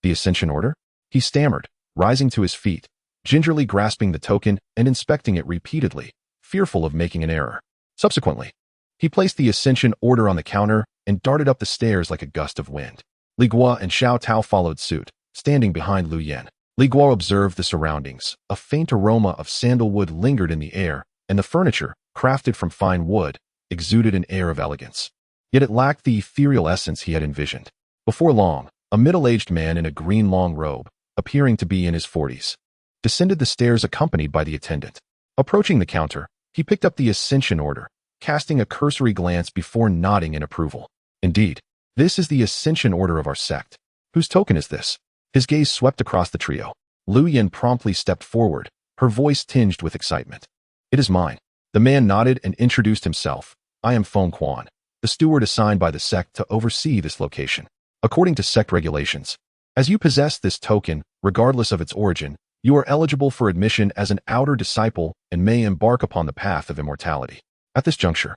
the ascension order?" he stammered, rising to his feet, gingerly grasping the token and inspecting it repeatedly, fearful of making an error. Subsequently, he placed the ascension order on the counter and darted up the stairs like a gust of wind. Li Guo and Xiao Tao followed suit, standing behind Lu Yin. Li Guo observed the surroundings. A faint aroma of sandalwood lingered in the air, and the furniture, crafted from fine wood, exuded an air of elegance. Yet it lacked the ethereal essence he had envisioned. Before long, a middle-aged man in a green long robe, appearing to be in his 40s, descended the stairs accompanied by the attendant. Approaching the counter, he picked up the ascension order, casting a cursory glance before nodding in approval. "Indeed, this is the ascension order of our sect. Whose token is this?" His gaze swept across the trio. Lu Yin promptly stepped forward, her voice tinged with excitement. "It is mine." The man nodded and introduced himself. "I am Feng Quan, the steward assigned by the sect to oversee this location. According to sect regulations, as you possess this token, regardless of its origin, you are eligible for admission as an outer disciple and may embark upon the path of immortality. At this juncture,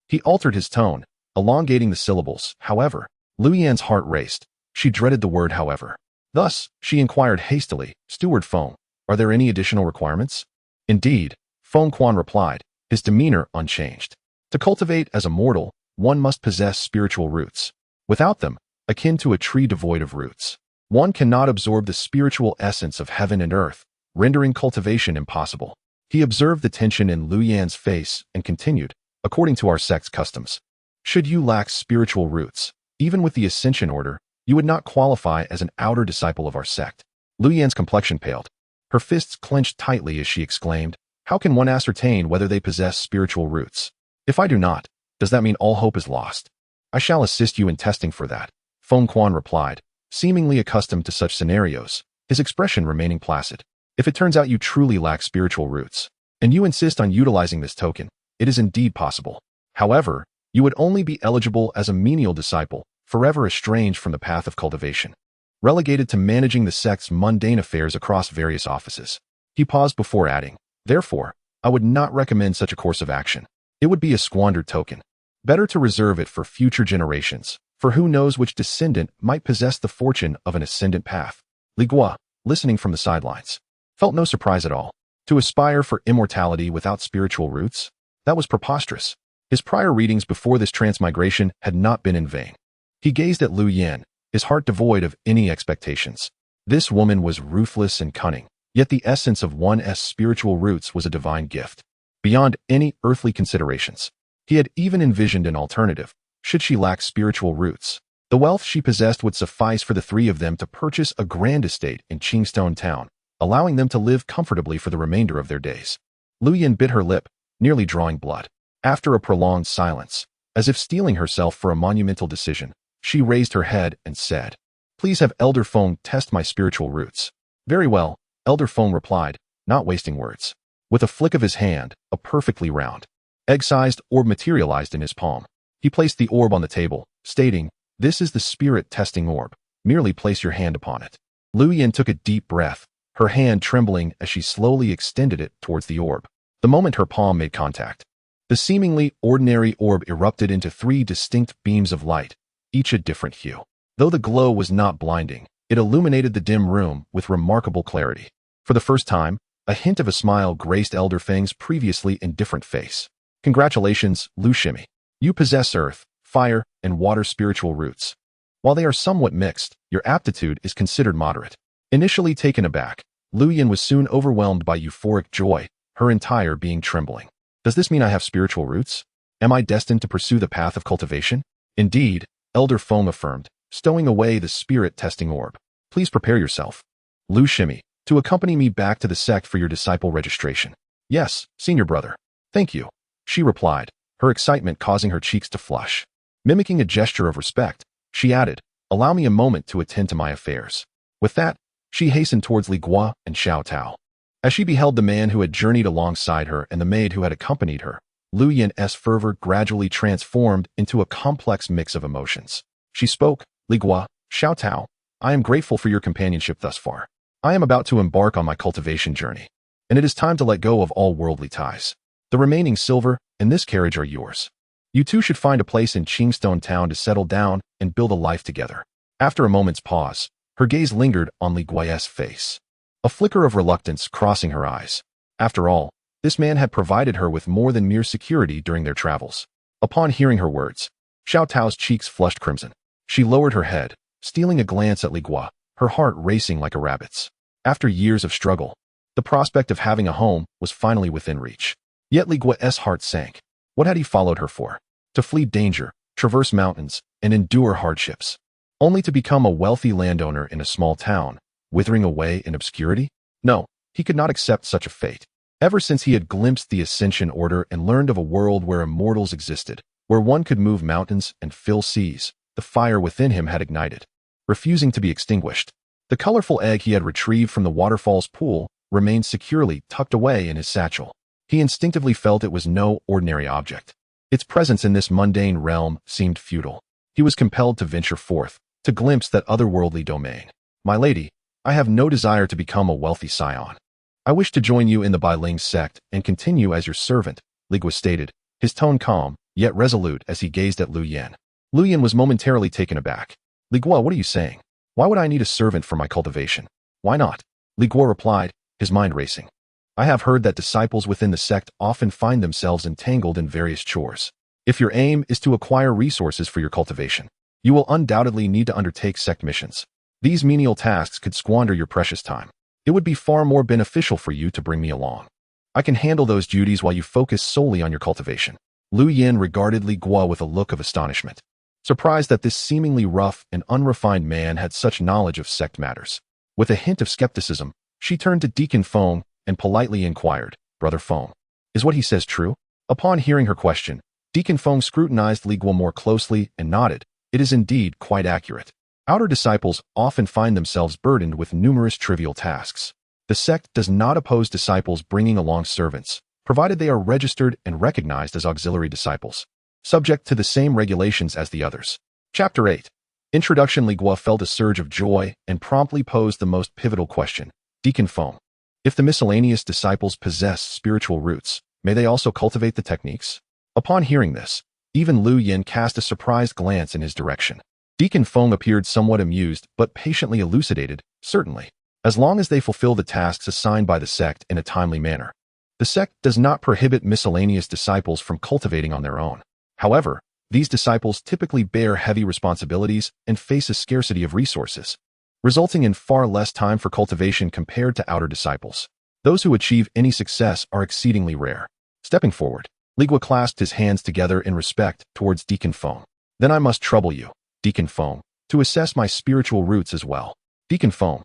He altered his tone, elongating the syllables. However, Lu Yan's heart raced. She dreaded the word however. Thus, she inquired hastily, Steward Feng, are there any additional requirements? Indeed, Feng Quan replied, his demeanor unchanged. To cultivate as a mortal, one must possess spiritual roots. Without them, akin to a tree devoid of roots, one cannot absorb the spiritual essence of heaven and earth, rendering cultivation impossible. He observed the tension in Lu Yan's face and continued, according to our sect's customs. Should you lack spiritual roots, even with the ascension order, you would not qualify as an outer disciple of our sect. Lu Yan's complexion paled. Her fists clenched tightly as she exclaimed, how can one ascertain whether they possess spiritual roots? If I do not, does that mean all hope is lost? I shall assist you in testing for that, Feng Quan replied, seemingly accustomed to such scenarios, his expression remaining placid. If it turns out you truly lack spiritual roots, and you insist on utilizing this token, it is indeed possible. However, you would only be eligible as a menial disciple, forever estranged from the path of cultivation, relegated to managing the sect's mundane affairs across various offices. He paused before adding, therefore, I would not recommend such a course of action. It would be a squandered token. Better to reserve it for future generations, for who knows which descendant might possess the fortune of an ascendant path. Li Guo, listening from the sidelines, felt no surprise at all. To aspire for immortality without spiritual roots? That was preposterous. His prior readings before this transmigration had not been in vain. He gazed at Lu Yan, his heart devoid of any expectations. This woman was ruthless and cunning, yet the essence of one's spiritual roots was a divine gift, beyond any earthly considerations. He had even envisioned an alternative. Should she lack spiritual roots, the wealth she possessed would suffice for the three of them to purchase a grand estate in Qingstone Town, allowing them to live comfortably for the remainder of their days. Lu Yan bit her lip, nearly drawing blood. After a prolonged silence, as if steeling herself for a monumental decision, she raised her head and said, please have Elder Feng test my spiritual roots. Very well, Elder Feng replied, not wasting words. With a flick of his hand, a perfectly round, egg-sized orb materialized in his palm. He placed the orb on the table, stating, this is the spirit testing orb. Merely place your hand upon it. Lu Yan took a deep breath, her hand trembling as she slowly extended it towards the orb. The moment her palm made contact, the seemingly ordinary orb erupted into 3 distinct beams of light, each a different hue. Though the glow was not blinding, it illuminated the dim room with remarkable clarity. For the first time, a hint of a smile graced Elder Feng's previously indifferent face. Congratulations, Lu Shimi. You possess earth, fire, and water spiritual roots. While they are somewhat mixed, your aptitude is considered moderate. Initially taken aback, Lu Yan was soon overwhelmed by euphoric joy, her entire being trembling. Does this mean I have spiritual roots? Am I destined to pursue the path of cultivation? Indeed, Elder Feng affirmed, stowing away the spirit-testing orb. Please prepare yourself, Lu Shimi, to accompany me back to the sect for your disciple registration. Yes, senior brother. Thank you, she replied, her excitement causing her cheeks to flush. Mimicking a gesture of respect, she added, allow me a moment to attend to my affairs. With that, she hastened towards Li Guo and Xiao Tao. As she beheld the man who had journeyed alongside her and the maid who had accompanied her, Lu Yan's fervor gradually transformed into a complex mix of emotions. She spoke, Li Guo, Xiao Tao, I am grateful for your companionship thus far. I am about to embark on my cultivation journey, and it is time to let go of all worldly ties. The remaining silver and this carriage are yours. You two should find a place in Qingstone Town to settle down and build a life together. After a moment's pause, her gaze lingered on Li Guo's face, a flicker of reluctance crossing her eyes. After all, this man had provided her with more than mere security during their travels. Upon hearing her words, Xiao Tao's cheeks flushed crimson. She lowered her head, stealing a glance at Li Guo, her heart racing like a rabbit's. After years of struggle, the prospect of having a home was finally within reach. Yet Li Guo's heart sank. What had he followed her for? To flee danger, traverse mountains, and endure hardships, only to become a wealthy landowner in a small town, withering away in obscurity? No, he could not accept such a fate. Ever since he had glimpsed the ascension order and learned of a world where immortals existed, where one could move mountains and fill seas, the fire within him had ignited, refusing to be extinguished. The colorful egg he had retrieved from the waterfall's pool remained securely tucked away in his satchel. He instinctively felt it was no ordinary object. Its presence in this mundane realm seemed futile. He was compelled to venture forth, to glimpse that otherworldly domain. My lady, I have no desire to become a wealthy scion. I wish to join you in the Bailing sect and continue as your servant, Li Guo stated, his tone calm, yet resolute as he gazed at Lu Yin. Lu Yin was momentarily taken aback. Li Guo, what are you saying? Why would I need a servant for my cultivation? Why not? Li Guo replied, his mind racing. I have heard that disciples within the sect often find themselves entangled in various chores. If your aim is to acquire resources for your cultivation, you will undoubtedly need to undertake sect missions. These menial tasks could squander your precious time. It would be far more beneficial for you to bring me along. I can handle those duties while you focus solely on your cultivation. Lu Yin regarded Li Guo with a look of astonishment, surprised that this seemingly rough and unrefined man had such knowledge of sect matters. With a hint of skepticism, she turned to Deacon Feng and politely inquired, Brother Feng, is what he says true? Upon hearing her question, Deacon Feng scrutinized Li Guo more closely and nodded. It is indeed quite accurate. Outer disciples often find themselves burdened with numerous trivial tasks. The sect does not oppose disciples bringing along servants, provided they are registered and recognized as auxiliary disciples, subject to the same regulations as the others. Chapter 8. Introduction. Li Guo felt a surge of joy and promptly posed the most pivotal question. Deacon Feng, if the miscellaneous disciples possess spiritual roots, may they also cultivate the techniques? Upon hearing this, even Lu Yin cast a surprised glance in his direction. Deacon Feng appeared somewhat amused but patiently elucidated, certainly, as long as they fulfill the tasks assigned by the sect in a timely manner. The sect does not prohibit miscellaneous disciples from cultivating on their own. However, these disciples typically bear heavy responsibilities and face a scarcity of resources, resulting in far less time for cultivation compared to outer disciples. Those who achieve any success are exceedingly rare. Stepping forward, Li Guo clasped his hands together in respect towards Deacon Feng. Then I must trouble you, Deacon Feng, to assess my spiritual roots as well. Deacon Feng,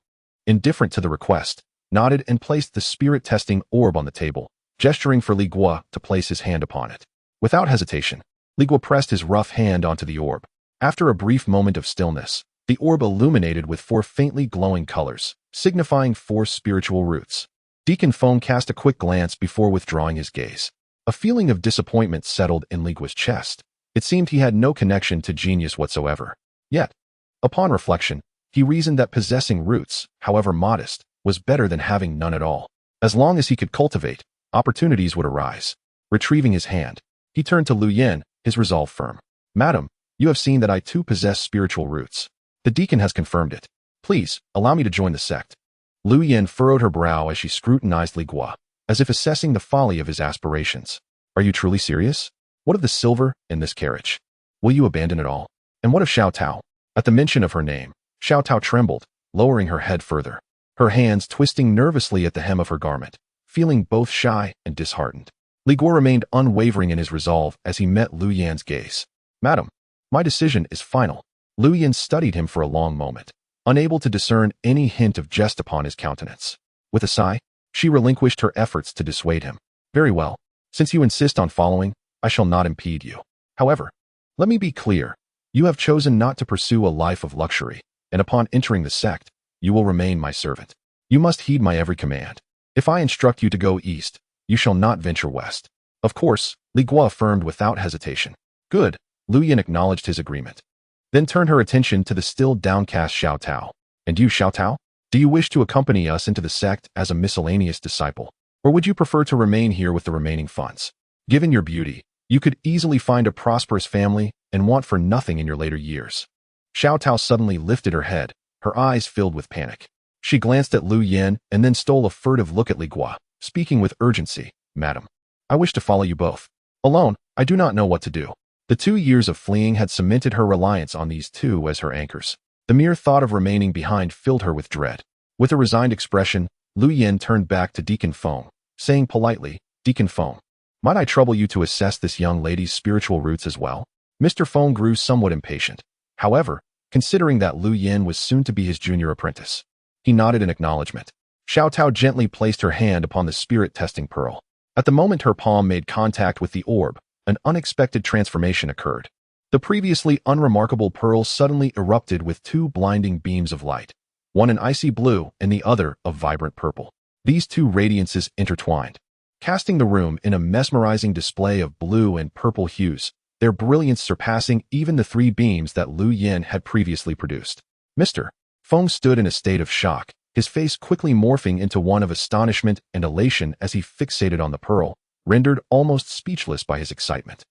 indifferent to the request, nodded and placed the spirit-testing orb on the table, gesturing for Li Guo to place his hand upon it. Without hesitation, Li Guo pressed his rough hand onto the orb. After a brief moment of stillness, the orb illuminated with 4 faintly glowing colors, signifying 4 spiritual roots. Deacon Feng cast a quick glance before withdrawing his gaze. A feeling of disappointment settled in Li Guo's chest. It seemed he had no connection to genius whatsoever. Yet, upon reflection, he reasoned that possessing roots, however modest, was better than having none at all. As long as he could cultivate, opportunities would arise. Retrieving his hand, he turned to Lu Yin, his resolve firm. Madam, you have seen that I too possess spiritual roots. The deacon has confirmed it. Please, allow me to join the sect. Lu Yin furrowed her brow as she scrutinized Li Guo, as if assessing the folly of his aspirations. Are you truly serious? What of the silver in this carriage? Will you abandon it all? And what of Xiao Tao? At the mention of her name, Xiao Tao trembled, lowering her head further, her hands twisting nervously at the hem of her garment, feeling both shy and disheartened. Li Guo remained unwavering in his resolve as he met Lu Yin's gaze. Madam, my decision is final. Lu Yin studied him for a long moment, unable to discern any hint of jest upon his countenance. With a sigh, she relinquished her efforts to dissuade him. Very well. Since you insist on following, I shall not impede you. However, let me be clear. You have chosen not to pursue a life of luxury, and upon entering the sect, you will remain my servant. You must heed my every command. If I instruct you to go east, you shall not venture west. Of course, Li Guo affirmed without hesitation. Good. Lu Yin acknowledged his agreement, then turned her attention to the still downcast Xiao Tao. And you, Xiao Tao? Do you wish to accompany us into the sect as a miscellaneous disciple? Or would you prefer to remain here with the remaining funds? Given your beauty, you could easily find a prosperous family and want for nothing in your later years. Xiao Tao suddenly lifted her head, her eyes filled with panic. She glanced at Lu Yin and then stole a furtive look at Li Guo, speaking with urgency. Madam, I wish to follow you both. Alone, I do not know what to do. The 2 years of fleeing had cemented her reliance on these two as her anchors. The mere thought of remaining behind filled her with dread. With a resigned expression, Lu Yin turned back to Deacon Feng, saying politely, Deacon Feng, might I trouble you to assess this young lady's spiritual roots as well? Mr. Feng grew somewhat impatient. However, considering that Lu Yin was soon to be his junior apprentice, he nodded in acknowledgement. Xiao Tao gently placed her hand upon the spirit-testing pearl. At the moment her palm made contact with the orb, an unexpected transformation occurred. The previously unremarkable pearl suddenly erupted with 2 blinding beams of light, one an icy blue and the other a vibrant purple. These 2 radiances intertwined, casting the room in a mesmerizing display of blue and purple hues, their brilliance surpassing even the 3 beams that Lu Yin had previously produced. Mr. Feng stood in a state of shock, his face quickly morphing into one of astonishment and elation as he fixated on the pearl, rendered almost speechless by his excitement.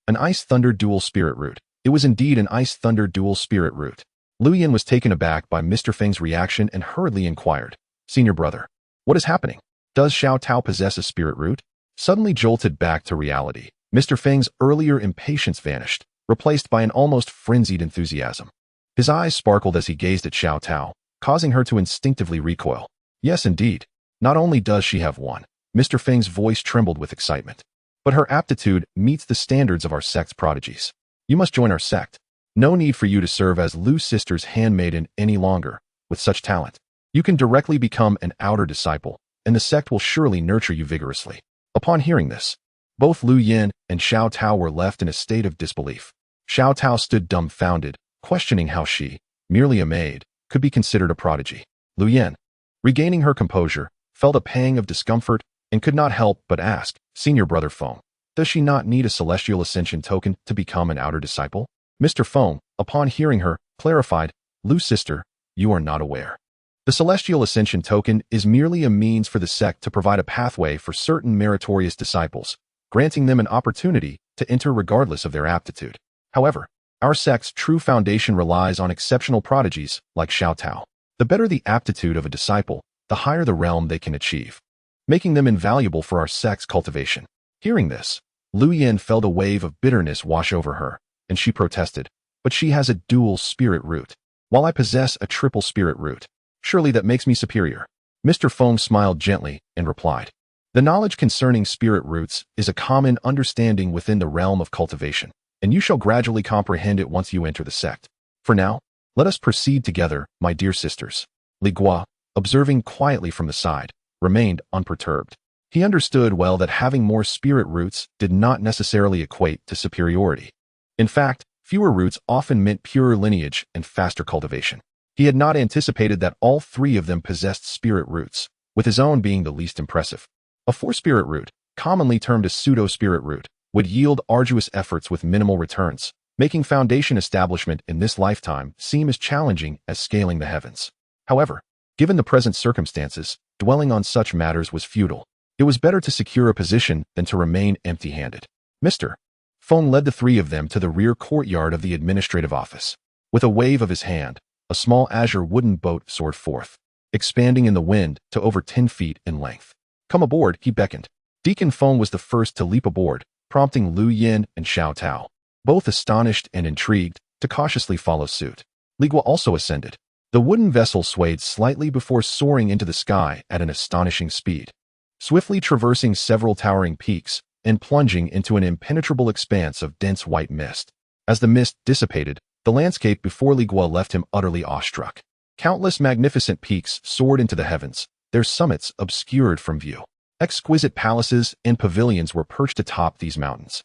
An ice thunder dual spirit root. It was indeed an ice thunder dual spirit root. Lu Yin was taken aback by Mr. Feng's reaction and hurriedly inquired, "Senior brother, what is happening? Does Xiao Tao possess a spirit root?" Suddenly jolted back to reality, Mr. Feng's earlier impatience vanished, replaced by an almost frenzied enthusiasm. His eyes sparkled as he gazed at Xiao Tao, causing her to instinctively recoil. Yes, indeed. Not only does she have one, Mr. Feng's voice trembled with excitement, but her aptitude meets the standards of our sect's prodigies. You must join our sect. No need for you to serve as Lu's sister's handmaiden any longer. With such talent, you can directly become an outer disciple, and the sect will surely nurture you vigorously. Upon hearing this, both Lu Yin and Xiao Tao were left in a state of disbelief. Xiao Tao stood dumbfounded, questioning how she, merely a maid, could be considered a prodigy. Lu Yin, regaining her composure, felt a pang of discomfort and could not help but ask, "Senior brother Feng, does she not need a celestial ascension token to become an outer disciple?" Mr. Feng, upon hearing her, clarified, "Lu's sister, you are not aware. The celestial ascension token is merely a means for the sect to provide a pathway for certain meritorious disciples, granting them an opportunity to enter regardless of their aptitude. However, our sect's true foundation relies on exceptional prodigies like Xiao Tao. The better the aptitude of a disciple, the higher the realm they can achieve, making them invaluable for our sect's cultivation." Hearing this, Lu Yin felt a wave of bitterness wash over her, and she protested, "But she has a dual spirit root, while I possess a triple spirit root. Surely that makes me superior." Mr. Feng smiled gently and replied, "The knowledge concerning spirit roots is a common understanding within the realm of cultivation, and you shall gradually comprehend it once you enter the sect. For now, let us proceed together, my dear sisters." Li Guo, observing quietly from the side, remained unperturbed. He understood well that having more spirit roots did not necessarily equate to superiority. In fact, fewer roots often meant purer lineage and faster cultivation. He had not anticipated that all three of them possessed spirit roots, with his own being the least impressive. A four-spirit root, commonly termed a pseudo-spirit root, would yield arduous efforts with minimal returns, making foundation establishment in this lifetime seem as challenging as scaling the heavens. However, given the present circumstances, dwelling on such matters was futile. It was better to secure a position than to remain empty-handed. Mr. Feng led the three of them to the rear courtyard of the administrative office. With a wave of his hand, a small azure wooden boat soared forth, expanding in the wind to over 10 feet in length. "Come aboard," he beckoned. Deacon Feng was the first to leap aboard, prompting Lu Yin and Xiao Tao, both astonished and intrigued, to cautiously follow suit. Li Guo also ascended. The wooden vessel swayed slightly before soaring into the sky at an astonishing speed, swiftly traversing several towering peaks and plunging into an impenetrable expanse of dense white mist. As the mist dissipated, the landscape before Li Guo left him utterly awestruck. Countless magnificent peaks soared into the heavens, their summits obscured from view. Exquisite palaces and pavilions were perched atop these mountains,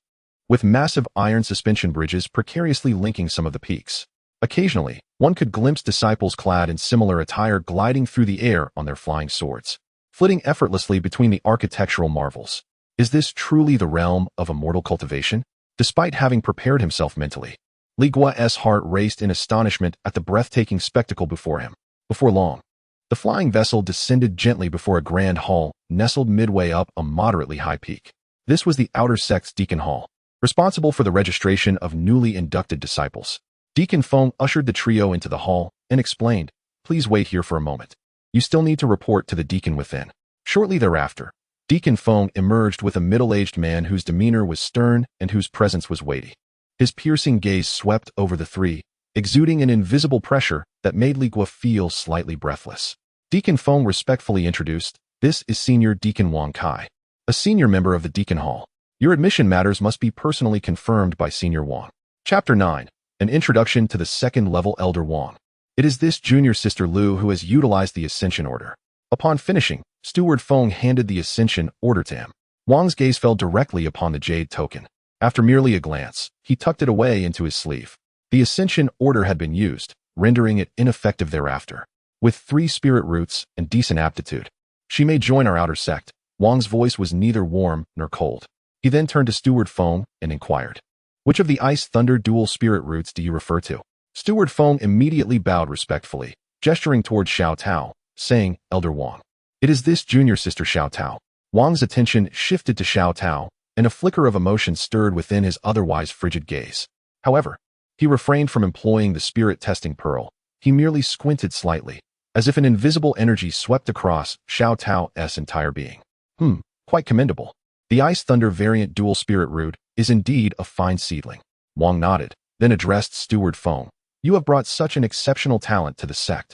with massive iron suspension bridges precariously linking some of the peaks. Occasionally, one could glimpse disciples clad in similar attire gliding through the air on their flying swords, flitting effortlessly between the architectural marvels. Is this truly the realm of immortal cultivation? Despite having prepared himself mentally, Li Guo's heart raced in astonishment at the breathtaking spectacle before him. Before long, the flying vessel descended gently before a grand hall nestled midway up a moderately high peak. This was the outer sect's Deacon Hall, responsible for the registration of newly inducted disciples. Deacon Feng ushered the trio into the hall and explained, "Please wait here for a moment. You still need to report to the deacon within." Shortly thereafter, Deacon Feng emerged with a middle-aged man whose demeanor was stern and whose presence was weighty. His piercing gaze swept over the three, exuding an invisible pressure that made Li Guo feel slightly breathless. Deacon Feng respectfully introduced, "This is Senior Deacon Wang Kai, a senior member of the Deacon Hall. Your admission matters must be personally confirmed by Senior Wang." Chapter 9. An Introduction to the Second-Level Elder Wang. It is this junior sister Lu who has utilized the Ascension Order. Upon finishing, Steward Feng handed the Ascension Order to him. Wang's gaze fell directly upon the jade token. After merely a glance, he tucked it away into his sleeve. The Ascension Order had been used, rendering it ineffective thereafter. With 3 spirit roots and decent aptitude, she may join our outer sect. Wang's voice was neither warm nor cold. He then turned to Steward Feng and inquired, "Which of the Ice Thunder dual spirit roots do you refer to?" Steward Feng immediately bowed respectfully, gesturing towards Xiao Tao, saying, "Elder Wang." "It is this junior sister Xiao Tao." Wang's attention shifted to Xiao Tao, and a flicker of emotion stirred within his otherwise frigid gaze. However, he refrained from employing the spirit-testing pearl. He merely squinted slightly, as if an invisible energy swept across Xiao Tao's entire being. Quite commendable. The Ice Thunder variant dual spirit root is indeed a fine seedling. Wang nodded, then addressed Steward Feng. You have brought such an exceptional talent to the sect.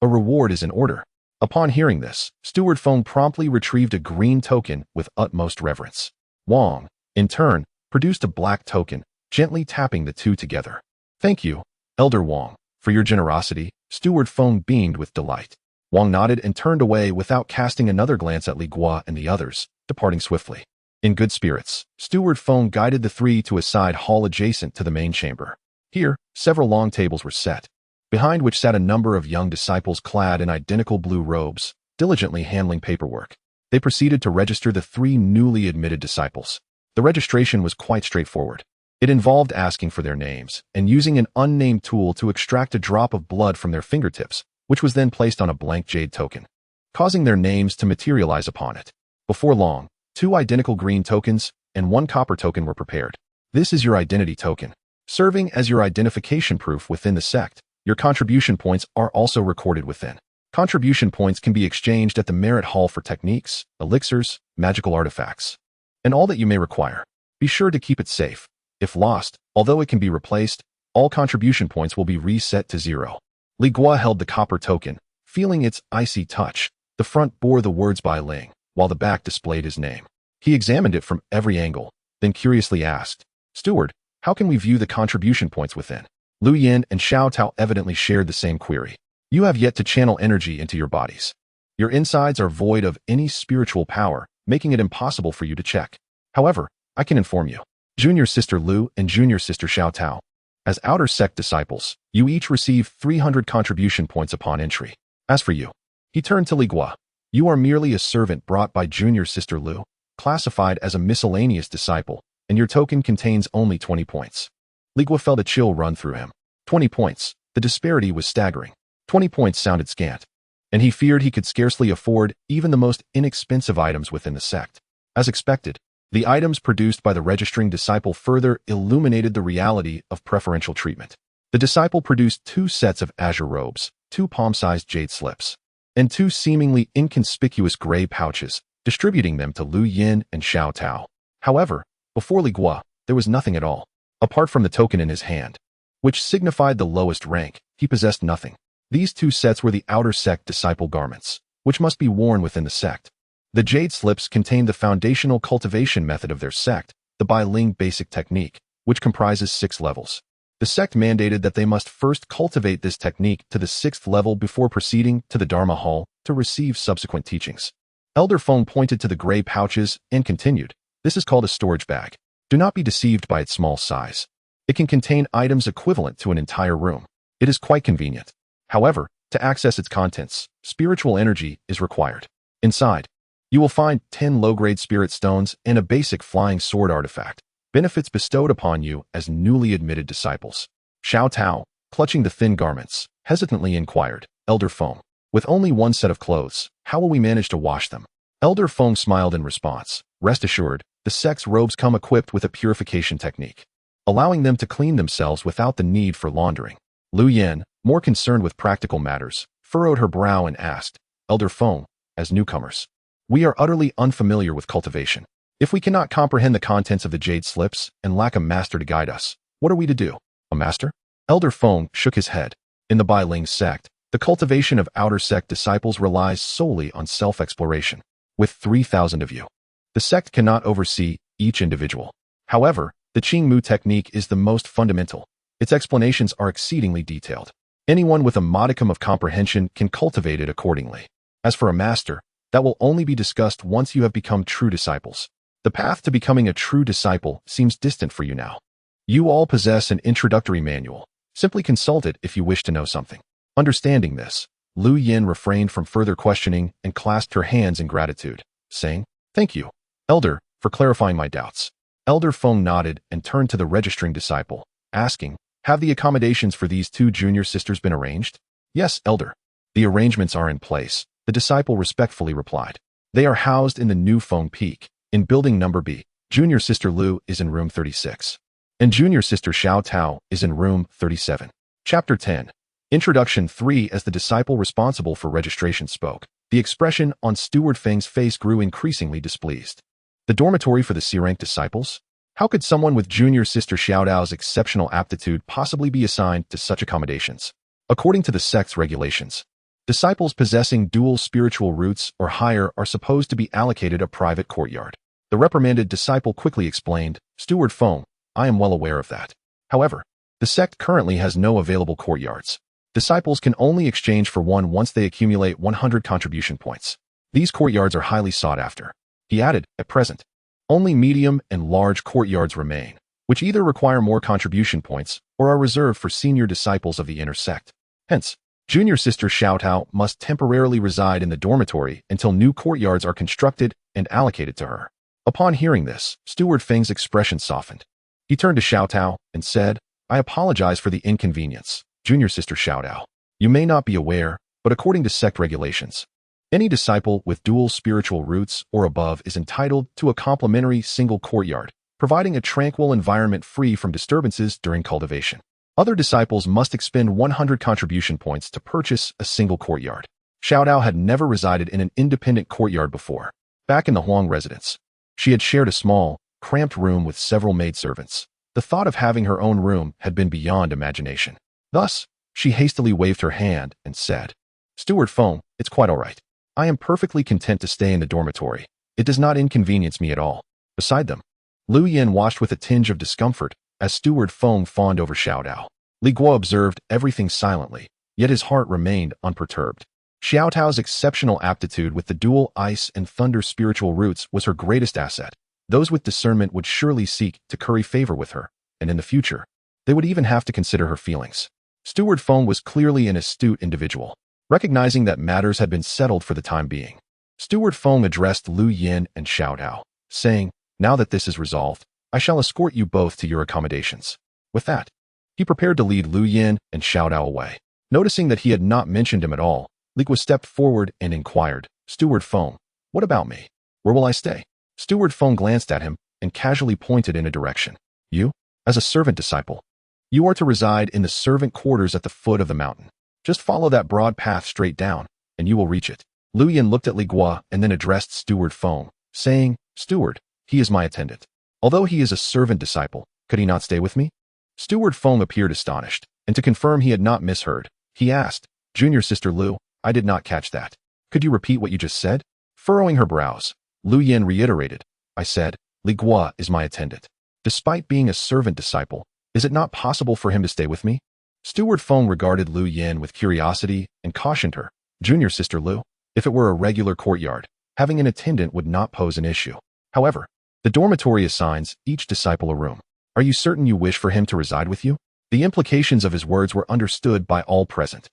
A reward is in order. Upon hearing this, Steward Feng promptly retrieved a green token with utmost reverence. Wang, in turn, produced a black token, gently tapping the two together. Thank you, Elder Wang, for your generosity. Steward Feng beamed with delight. Wang nodded and turned away without casting another glance at Li Guo and the others, departing swiftly. In good spirits, Steward Feng guided the three to a side hall adjacent to the main chamber. Here, several long tables were set, behind which sat a number of young disciples clad in identical blue robes, diligently handling paperwork. They proceeded to register the three newly admitted disciples. The registration was quite straightforward. It involved asking for their names and using an unnamed tool to extract a drop of blood from their fingertips, which was then placed on a blank jade token, causing their names to materialize upon it. Before long, 2 identical green tokens and 1 copper token were prepared. This is your identity token, serving as your identification proof within the sect. Your contribution points are also recorded within. Contribution points can be exchanged at the Merit Hall for techniques, elixirs, magical artifacts, and all that you may require. Be sure to keep it safe. If lost, although it can be replaced, all contribution points will be reset to 0. Li Guo held the copper token, feeling its icy touch. The front bore the words Bai Ling, while the back displayed his name. He examined it from every angle, then curiously asked, Steward, how can we view the contribution points within? Lu Yin and Xiao Tao evidently shared the same query. You have yet to channel energy into your bodies. Your insides are void of any spiritual power, making it impossible for you to check. However, I can inform you. Junior Sister Lu and Junior Sister Xiao Tao. As outer sect disciples, you each receive 300 contribution points upon entry. As for you, he turned to Li Guo. You are merely a servant brought by Junior Sister Lu, classified as a miscellaneous disciple, and your token contains only 20 points. Li Guo felt a chill run through him. 20 points. The disparity was staggering. 20 points sounded scant, and he feared he could scarcely afford even the most inexpensive items within the sect. As expected, the items produced by the registering disciple further illuminated the reality of preferential treatment. The disciple produced 2 sets of azure robes, 2 palm-sized jade slips, and 2 seemingly inconspicuous gray pouches, distributing them to Lu Yin and Xiao Tao. However, before Li Guo, there was nothing at all. Apart from the token in his hand, which signified the lowest rank, he possessed nothing. These 2 sets were the outer sect disciple garments, which must be worn within the sect. The jade slips contained the foundational cultivation method of their sect, the Bai Ling basic technique, which comprises 6 levels. The sect mandated that they must first cultivate this technique to the 6th level before proceeding to the Dharma Hall to receive subsequent teachings. Elder Feng pointed to the gray pouches and continued, This is called a storage bag. Do not be deceived by its small size. It can contain items equivalent to an entire room. It is quite convenient. However, to access its contents, spiritual energy is required. Inside, you will find 10 low-grade spirit stones and a basic flying sword artifact, benefits bestowed upon you as newly admitted disciples. Xiao Tao, clutching the thin garments, hesitantly inquired, Elder Feng, with only 1 set of clothes, how will we manage to wash them? Elder Feng smiled in response. Rest assured, the sect's robes come equipped with a purification technique, allowing them to clean themselves without the need for laundering. Lu Yin, more concerned with practical matters, furrowed her brow and asked, Elder Feng, as newcomers, we are utterly unfamiliar with cultivation. If we cannot comprehend the contents of the jade slips and lack a master to guide us, what are we to do? A master? Elder Feng shook his head. In the Bai Ling sect, the cultivation of outer sect disciples relies solely on self-exploration. With 3,000 of you, the sect cannot oversee each individual. However, the Qingmu technique is the most fundamental. Its explanations are exceedingly detailed. Anyone with a modicum of comprehension can cultivate it accordingly. As for a master, that will only be discussed once you have become true disciples. The path to becoming a true disciple seems distant for you now. You all possess an introductory manual. Simply consult it if you wish to know something. Understanding this, Lu Yin refrained from further questioning and clasped her hands in gratitude, saying, Thank you, Elder, for clarifying my doubts. Elder Feng nodded and turned to the registering disciple, asking, Have the accommodations for these 2 junior sisters been arranged? Yes, Elder. The arrangements are in place, the disciple respectfully replied. They are housed in the new Feng Peak, in building number B. Junior Sister Lu is in room 36. And Junior Sister Xiao Tao is in room 37. Chapter 10. Introduction 3. As the disciple responsible for registration spoke, the expression on Steward Feng's face grew increasingly displeased. The dormitory for the C-rank disciples? How could someone with Junior Sister Xiao Tao's exceptional aptitude possibly be assigned to such accommodations? According to the sect's regulations, disciples possessing dual spiritual roots or higher are supposed to be allocated a private courtyard. The reprimanded disciple quickly explained, Steward Feng, I am well aware of that. However, the sect currently has no available courtyards. Disciples can only exchange for one once they accumulate 100 contribution points. These courtyards are highly sought after. He added, at present, only medium and large courtyards remain, which either require more contribution points or are reserved for senior disciples of the inner sect. Hence, Junior Sister Xiao Tao must temporarily reside in the dormitory until new courtyards are constructed and allocated to her. Upon hearing this, Steward Feng's expression softened. He turned to Xiao Tao and said, I apologize for the inconvenience, Junior Sister Xiao Tao. You may not be aware, but according to sect regulations, any disciple with dual spiritual roots or above is entitled to a complimentary single courtyard, providing a tranquil environment free from disturbances during cultivation. Other disciples must expend 100 contribution points to purchase a single courtyard. Xiao Tao had never resided in an independent courtyard before. Back in the Huang residence, she had shared a small, cramped room with several maidservants. The thought of having her own room had been beyond imagination. Thus, she hastily waved her hand and said, Steward Feng, it's quite all right. I am perfectly content to stay in the dormitory. It does not inconvenience me at all. Beside them, Lu Yin watched with a tinge of discomfort as Steward Feng fawned over Xiao Tao. Li Guo observed everything silently, yet his heart remained unperturbed. Xiao Tao's exceptional aptitude with the dual ice and thunder spiritual roots was her greatest asset. Those with discernment would surely seek to curry favor with her, and in the future, they would even have to consider her feelings. Steward Feng was clearly an astute individual. Recognizing that matters had been settled for the time being, Steward Feng addressed Lu Yin and Xiao Tao, saying, Now that this is resolved, I shall escort you both to your accommodations. With that, he prepared to lead Lu Yin and Xiao Tao away. Noticing that he had not mentioned him at all, Li Guo stepped forward and inquired, Steward Feng, what about me? Where will I stay? Steward Feng glanced at him and casually pointed in a direction. You, as a servant disciple, you are to reside in the servant quarters at the foot of the mountain. Just follow that broad path straight down, and you will reach it. Lu Yin looked at Li Guo and then addressed Steward Feng, saying, Steward, he is my attendant. Although he is a servant disciple, could he not stay with me? Steward Feng appeared astonished, and to confirm he had not misheard, he asked, Junior Sister Lu, I did not catch that. Could you repeat what you just said? Furrowing her brows, Lu Yin reiterated, I said, Li Guo is my attendant. Despite being a servant disciple, is it not possible for him to stay with me? Steward Feng regarded Lu Yin with curiosity and cautioned her, Junior Sister Lu, if it were a regular courtyard, having an attendant would not pose an issue. However, the dormitory assigns each disciple a room. Are you certain you wish for him to reside with you? The implications of his words were understood by all present.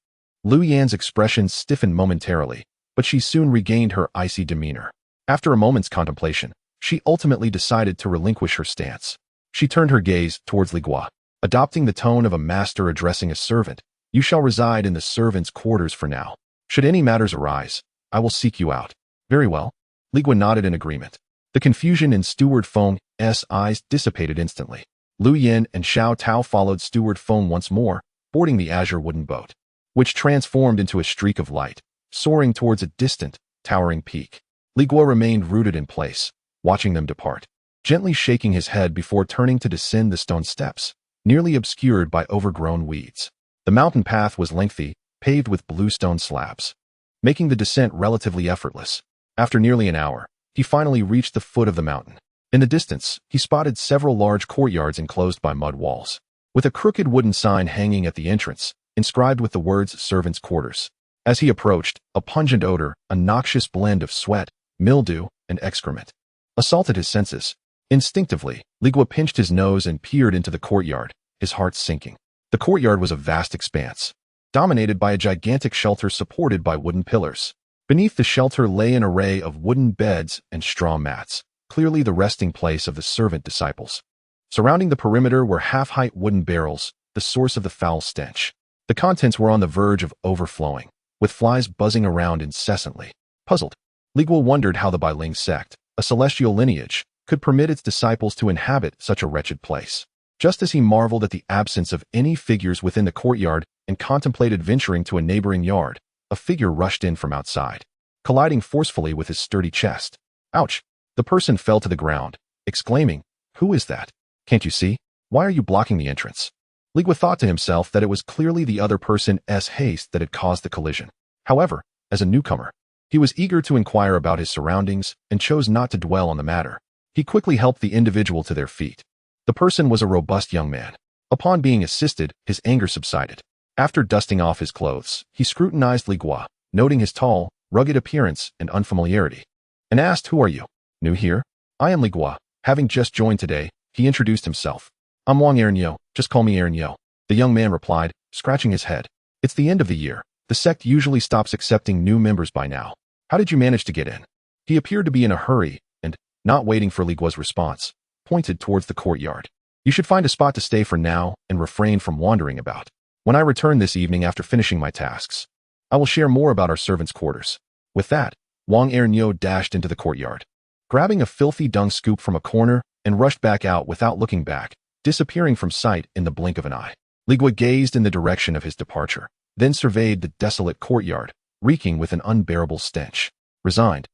Lu Yan's expression stiffened momentarily, but she soon regained her icy demeanor. After a moment's contemplation, she ultimately decided to relinquish her stance. She turned her gaze towards Li Guo. Adopting the tone of a master addressing a servant, you shall reside in the servants' quarters for now. Should any matters arise, I will seek you out. Very well. Li Guo nodded in agreement. The confusion in Steward Feng's eyes dissipated instantly. Lu Yin and Xiao Tao followed Steward Feng once more, boarding the azure wooden boat, which transformed into a streak of light, soaring towards a distant, towering peak. Li Guo remained rooted in place, watching them depart, gently shaking his head before turning to descend the stone steps, nearly obscured by overgrown weeds. The mountain path was lengthy, paved with bluestone slabs, making the descent relatively effortless. After nearly an hour, he finally reached the foot of the mountain. In the distance, he spotted several large courtyards enclosed by mud walls, with a crooked wooden sign hanging at the entrance, inscribed with the words Servants' Quarters. As he approached, a pungent odor, a noxious blend of sweat, mildew, and excrement, assaulted his senses. Instinctively, Li Guo pinched his nose and peered into the courtyard, his heart sinking. The courtyard was a vast expanse, dominated by a gigantic shelter supported by wooden pillars. Beneath the shelter lay an array of wooden beds and straw mats, clearly the resting place of the servant disciples. Surrounding the perimeter were half-height wooden barrels, the source of the foul stench. The contents were on the verge of overflowing, with flies buzzing around incessantly. Puzzled, Li Guo wondered how the Bailing sect, a celestial lineage, could permit its disciples to inhabit such a wretched place. Just as he marveled at the absence of any figures within the courtyard and contemplated venturing to a neighboring yard, a figure rushed in from outside, colliding forcefully with his sturdy chest. Ouch! The person fell to the ground, exclaiming, "Who is that? Can't you see? Why are you blocking the entrance?" Li Guo thought to himself that it was clearly the other person's haste that had caused the collision. However, as a newcomer, he was eager to inquire about his surroundings and chose not to dwell on the matter. He quickly helped the individual to their feet. The person was a robust young man. Upon being assisted, his anger subsided. After dusting off his clothes, he scrutinized Li Guo, noting his tall, rugged appearance and unfamiliarity, and asked, "Who are you? New here?" "I am Li Guo, having just joined today," he introduced himself. "I'm Huang Manor, just call me Manor," the young man replied, scratching his head. "It's the end of the year. The sect usually stops accepting new members by now. How did you manage to get in?" He appeared to be in a hurry and, not waiting for Li Guo's response, pointed towards the courtyard. "You should find a spot to stay for now and refrain from wandering about. When I return this evening after finishing my tasks, I will share more about our servants' quarters." With that, Huang Manor dashed into the courtyard, grabbing a filthy dung scoop from a corner and rushed back out without looking back, disappearing from sight in the blink of an eye. Li Guo gazed in the direction of his departure, then surveyed the desolate courtyard, reeking with an unbearable stench. Resigned,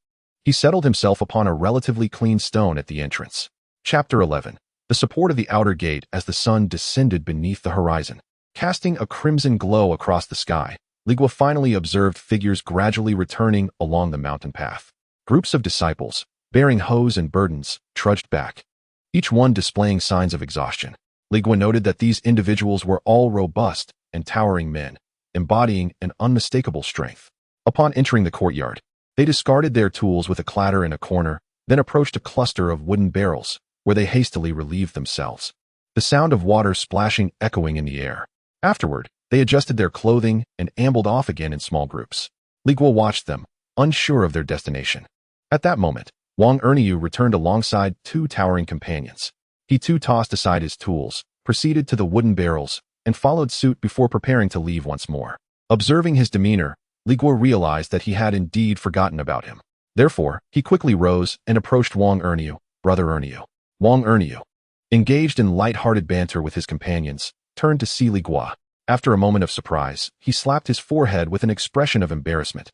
he settled himself upon a relatively clean stone at the entrance. Chapter 11. The support of the outer gate as the sun descended beneath the horizon, casting a crimson glow across the sky. Li Guo finally observed figures gradually returning along the mountain path. Groups of disciples, bearing hoes and burdens, trudged back, each one displaying signs of exhaustion. Li Guo noted that these individuals were all robust and towering men, embodying an unmistakable strength. Upon entering the courtyard, they discarded their tools with a clatter in a corner, then approached a cluster of wooden barrels, where they hastily relieved themselves, the sound of water splashing echoing in the air. Afterward, they adjusted their clothing and ambled off again in small groups. Li Guo watched them, unsure of their destination. At that moment, Huang Manor returned alongside two towering companions. He too tossed aside his tools, proceeded to the wooden barrels, and followed suit before preparing to leave once more. Observing his demeanor, Li Guo realized that he had indeed forgotten about him. Therefore, he quickly rose and approached Huang Manor. "Brother Manor." Huang Manor, engaged in light-hearted banter with his companions, turned to see Li Guo. After a moment of surprise, he slapped his forehead with an expression of embarrassment.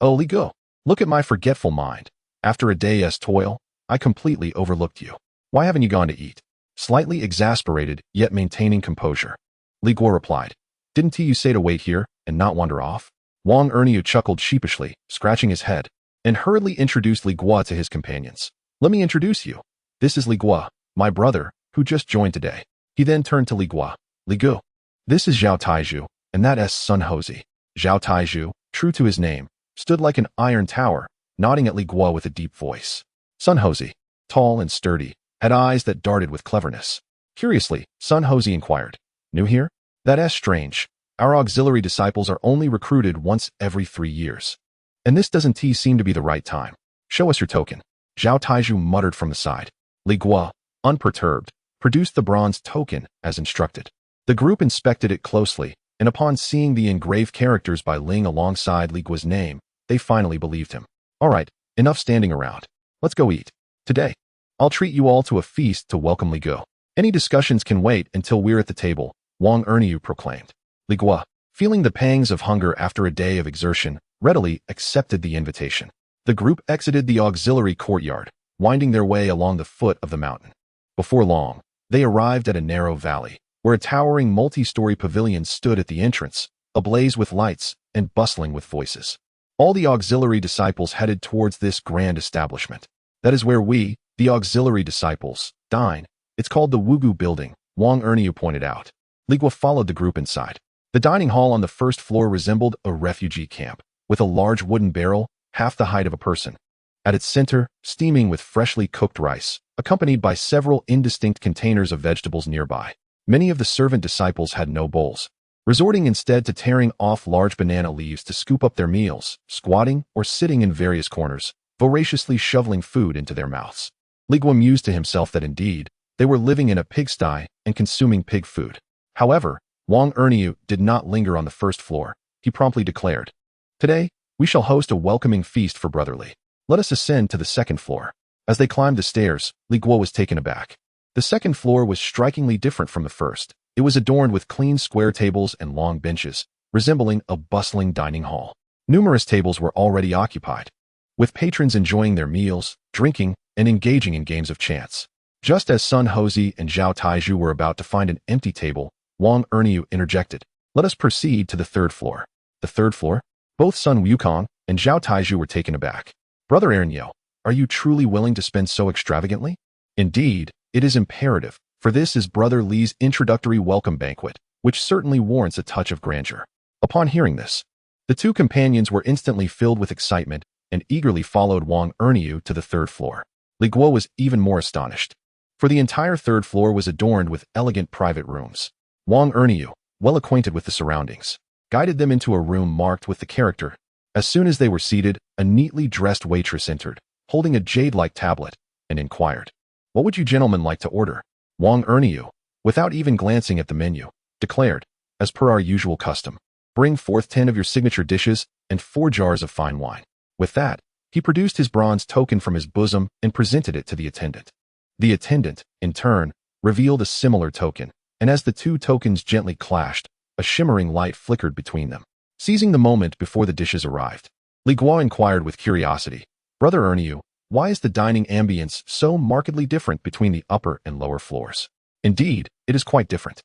"Oh, Li Guo, look at my forgetful mind. After a day's toil, I completely overlooked you. Why haven't you gone to eat?" Slightly exasperated, yet maintaining composure, Li Guo replied, "Didn't you say to wait here and not wander off?" Huang Manor chuckled sheepishly, scratching his head, and hurriedly introduced Li Guo to his companions. "Let me introduce you. This is Li Guo, my brother, who just joined today." He then turned to Li Guo. "Li Guo, this is Zhao Taizhu, and that is Sun Hozhi." Zhao Taizhu, true to his name, stood like an iron tower, nodding at Li Guo with a deep voice. Sun Hozhi, tall and sturdy, had eyes that darted with cleverness. Curiously, Sun Hozhi inquired, "New here? That's strange. Our auxiliary disciples are only recruited once every 3 years. And this doesn't seem to be the right time. Show us your token." Zhao Taizhu muttered from the side. Li Guo, unperturbed, produced the bronze token as instructed. The group inspected it closely, and upon seeing the engraved characters by Ling alongside Li Guo's name, they finally believed him. "All right, enough standing around. Let's go eat. Today, I'll treat you all to a feast to welcome Li Guo. Any discussions can wait until we're at the table," Huang Manor proclaimed. Li Guo, feeling the pangs of hunger after a day of exertion, readily accepted the invitation. The group exited the auxiliary courtyard, winding their way along the foot of the mountain. Before long, they arrived at a narrow valley, where a towering multi-story pavilion stood at the entrance, ablaze with lights and bustling with voices. All the auxiliary disciples headed towards this grand establishment. "That is where we, the auxiliary disciples, dine. It's called the Wugu Building," Huang Manor pointed out. Li Guo followed the group inside. The dining hall on the first floor resembled a refugee camp, with a large wooden barrel, half the height of a person. At its center, steaming with freshly cooked rice, accompanied by several indistinct containers of vegetables nearby. Many of the servant disciples had no bowls, resorting instead to tearing off large banana leaves to scoop up their meals, squatting or sitting in various corners, voraciously shoveling food into their mouths. Li Guo mused to himself that indeed, they were living in a pigsty and consuming pig food. However, Huang Manor did not linger on the first floor. He promptly declared, "Today, we shall host a welcoming feast for Brotherly. Let us ascend to the second floor." As they climbed the stairs, Li Guo was taken aback. The second floor was strikingly different from the first. It was adorned with clean square tables and long benches, resembling a bustling dining hall. Numerous tables were already occupied, with patrons enjoying their meals, drinking, and engaging in games of chance. Just as Sun Hozhi and Zhao Taizhu were about to find an empty table, Huang Manor interjected. Let us proceed to the third floor. The third floor? Both Sun Wukong and Zhao Taizhu were taken aback. Brother Ernyo, are you truly willing to spend so extravagantly? Indeed, it is imperative, for this is Brother Li's introductory welcome banquet, which certainly warrants a touch of grandeur. Upon hearing this, the two companions were instantly filled with excitement and eagerly followed Huang Manor to the third floor. Li Guo was even more astonished, for the entire third floor was adorned with elegant private rooms. Huang Manor, well acquainted with the surroundings, guided them into a room marked with the character. As soon as they were seated, a neatly dressed waitress entered, holding a jade-like tablet, and inquired, "What would you gentlemen like to order?" Huang Manor, without even glancing at the menu, declared, "As per our usual custom, bring forth 10 of your signature dishes and 4 jars of fine wine." With that, he produced his bronze token from his bosom and presented it to the attendant. The attendant, in turn, revealed a similar token, and as the two tokens gently clashed, a shimmering light flickered between them. Seizing the moment before the dishes arrived, Li Guo inquired with curiosity, "Brother Ernyo, why is the dining ambience so markedly different between the upper and lower floors?" "Indeed, it is quite different."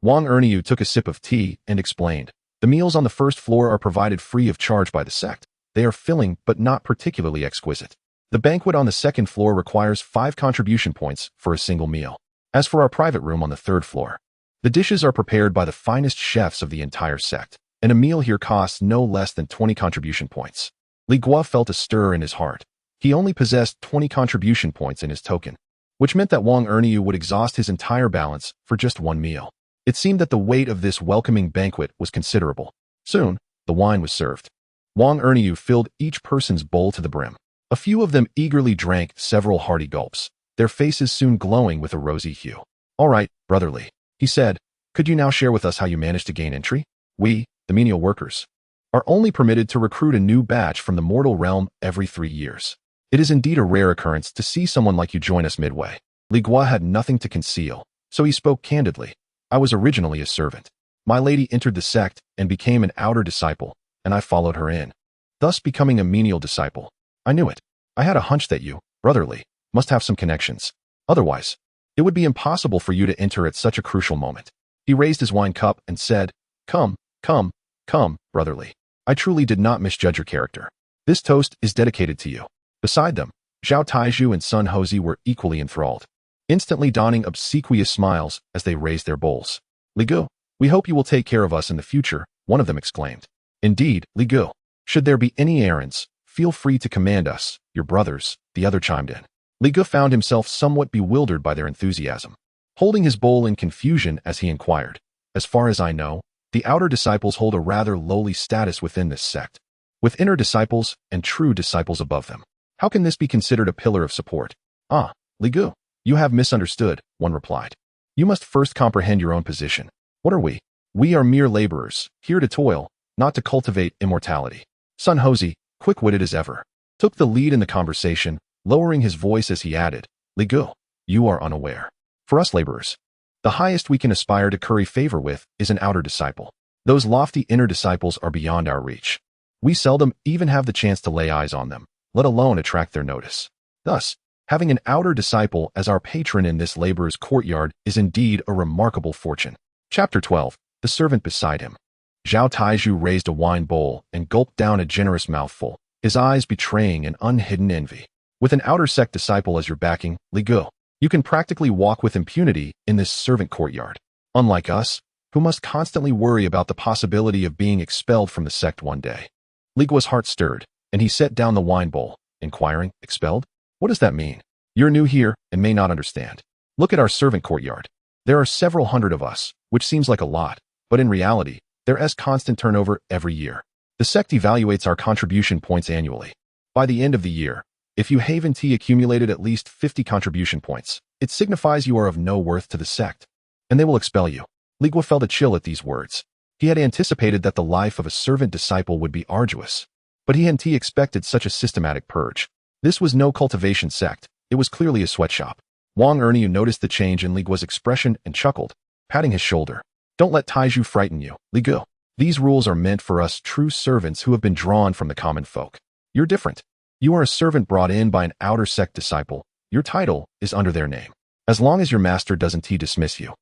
Huang Manor took a sip of tea and explained, "The meals on the first floor are provided free of charge by the sect. They are filling but not particularly exquisite. The banquet on the second floor requires 5 contribution points for a single meal. As for our private room on the third floor, the dishes are prepared by the finest chefs of the entire sect, and a meal here costs no less than 20 contribution points." Li Guo felt a stir in his heart. He only possessed 20 contribution points in his token, which meant that Huang Manor would exhaust his entire balance for just one meal. It seemed that the weight of this welcoming banquet was considerable. Soon, the wine was served. Huang Manor filled each person's bowl to the brim. A few of them eagerly drank several hearty gulps, their faces soon glowing with a rosy hue. "All right, Brother Li," he said, "could you now share with us how you managed to gain entry? We, the menial workers, are only permitted to recruit a new batch from the mortal realm every 3 years. It is indeed a rare occurrence to see someone like you join us midway." Li Guo had nothing to conceal, so he spoke candidly. "I was originally a servant. My lady entered the sect and became an outer disciple, and I followed her in, thus becoming a menial disciple. I knew it. I had a hunch that you, Brother Li, must have some connections. Otherwise, it would be impossible for you to enter at such a crucial moment." He raised his wine cup and said, Come, Brother Li. I truly did not misjudge your character. This toast is dedicated to you." Beside them, Zhao Taizhu and Sun Hozhi were equally enthralled, instantly donning obsequious smiles as they raised their bowls. "Li Guo, we hope you will take care of us in the future," one of them exclaimed. "Indeed, Li Guo. Should there be any errands, feel free to command us, your brothers," the other chimed in. Li Guo found himself somewhat bewildered by their enthusiasm, holding his bowl in confusion as he inquired, "As far as I know, the outer disciples hold a rather lowly status within this sect, with inner disciples and true disciples above them. How can this be considered a pillar of support?" "Ah, Li Guo, you have misunderstood," one replied. "You must first comprehend your own position. What are we? We are mere laborers, here to toil, not to cultivate immortality." Sun Hozhi, quick-witted as ever, took the lead in the conversation, lowering his voice as he added, "Li Guo, you are unaware. For us laborers, the highest we can aspire to curry favor with is an outer disciple. Those lofty inner disciples are beyond our reach. We seldom even have the chance to lay eyes on them, let alone attract their notice. Thus, having an outer disciple as our patron in this laborer's courtyard is indeed a remarkable fortune." Chapter 12. The servant beside him. Zhao Taizhu raised a wine bowl and gulped down a generous mouthful, his eyes betraying an unhidden envy. "With an outer sect disciple as your backing, Li Guo, you can practically walk with impunity in this servant courtyard. Unlike us, who must constantly worry about the possibility of being expelled from the sect one day." Li Guo's heart stirred, and he set down the wine bowl, inquiring, "Expelled? What does that mean? You're new here and may not understand. Look at our servant courtyard. There are several hundred of us, which seems like a lot, but in reality, there is constant turnover every year. The sect evaluates our contribution points annually. By the end of the year, if you haven't accumulated at least 50 contribution points, it signifies you are of no worth to the sect, and they will expel you." Li Guo felt a chill at these words. He had anticipated that the life of a servant disciple would be arduous, but he hadn't expected such a systematic purge. This was no cultivation sect, It was clearly a sweatshop. Wang Erniu noticed the change in Li Guo's expression and chuckled, patting his shoulder. Don't let Taiju frighten you, Li Guo. These rules are meant for us true servants who have been drawn from the common folk. You're different. You are a servant brought in by an outer sect disciple. Your title is under their name. As long as your master doesn't dismiss you,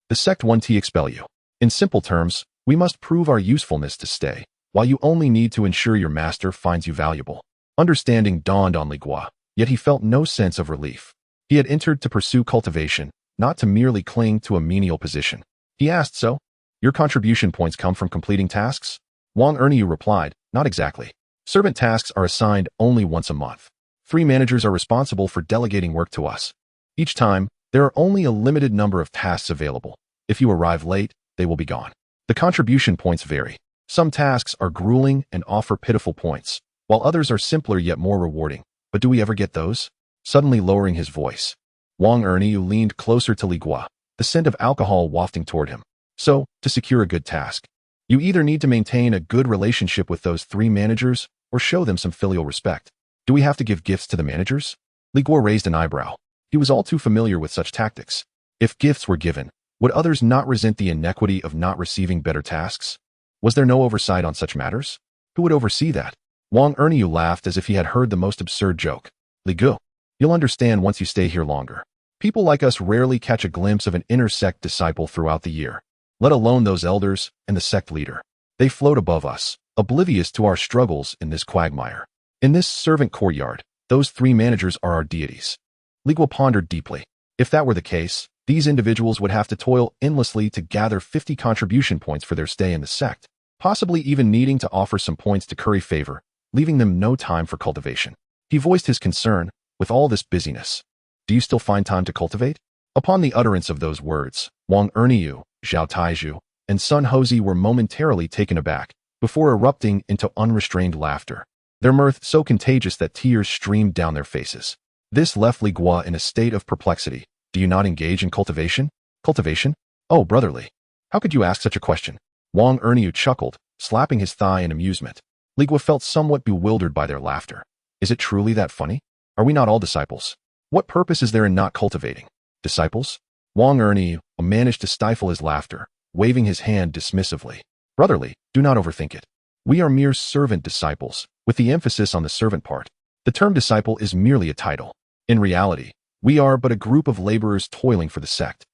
the sect won't expel you. In simple terms, we must prove our usefulness to stay, while you only need to ensure your master finds you valuable. Understanding dawned on Li Guo, yet he felt no sense of relief. He had entered to pursue cultivation, not to merely cling to a menial position. He asked, so? Your contribution points come from completing tasks? Wang Erniu replied, not exactly. Servant tasks are assigned only once a month. 3 managers are responsible for delegating work to us. Each time, there are only a limited number of tasks available. If you arrive late, they will be gone. The contribution points vary. Some tasks are grueling and offer pitiful points, while others are simpler yet more rewarding. But do we ever get those? Suddenly lowering his voice, Wang Erniu leaned closer to Li Guo, the scent of alcohol wafting toward him. So, to secure a good task, you either need to maintain a good relationship with those 3 managers or show them some filial respect. Do we have to give gifts to the managers? Li Guo raised an eyebrow. He was all too familiar with such tactics. If gifts were given, would others not resent the inequity of not receiving better tasks? Was there no oversight on such matters? Who would oversee that? Wang Erniu laughed as if he had heard the most absurd joke. Li Guo, you'll understand once you stay here longer. People like us rarely catch a glimpse of an inner sect disciple throughout the year, let alone those elders and the sect leader. They float above us, oblivious to our struggles in this quagmire. In this servant courtyard, those 3 managers are our deities. Li Guo pondered deeply. If that were the case, these individuals would have to toil endlessly to gather 50 contribution points for their stay in the sect, possibly even needing to offer some points to curry favor, leaving them no time for cultivation. He voiced his concern, with all this busyness, do you still find time to cultivate? Upon the utterance of those words, Wang Erniu, Zhao Taiju, and Sun Houzi were momentarily taken aback, before erupting into unrestrained laughter, their mirth so contagious that tears streamed down their faces. This left Li Guo in a state of perplexity. Do you not engage in cultivation? Cultivation? Oh, brotherly. How could you ask such a question? Wang Erniu chuckled, slapping his thigh in amusement. Li Guo felt somewhat bewildered by their laughter. Is it truly that funny? Are we not all disciples? What purpose is there in not cultivating? Disciples? Wang Erniu managed to stifle his laughter, waving his hand dismissively. Brotherly, do not overthink it. We are mere servant disciples, with the emphasis on the servant part. The term disciple is merely a title. In reality, we are but a group of laborers toiling for the sect.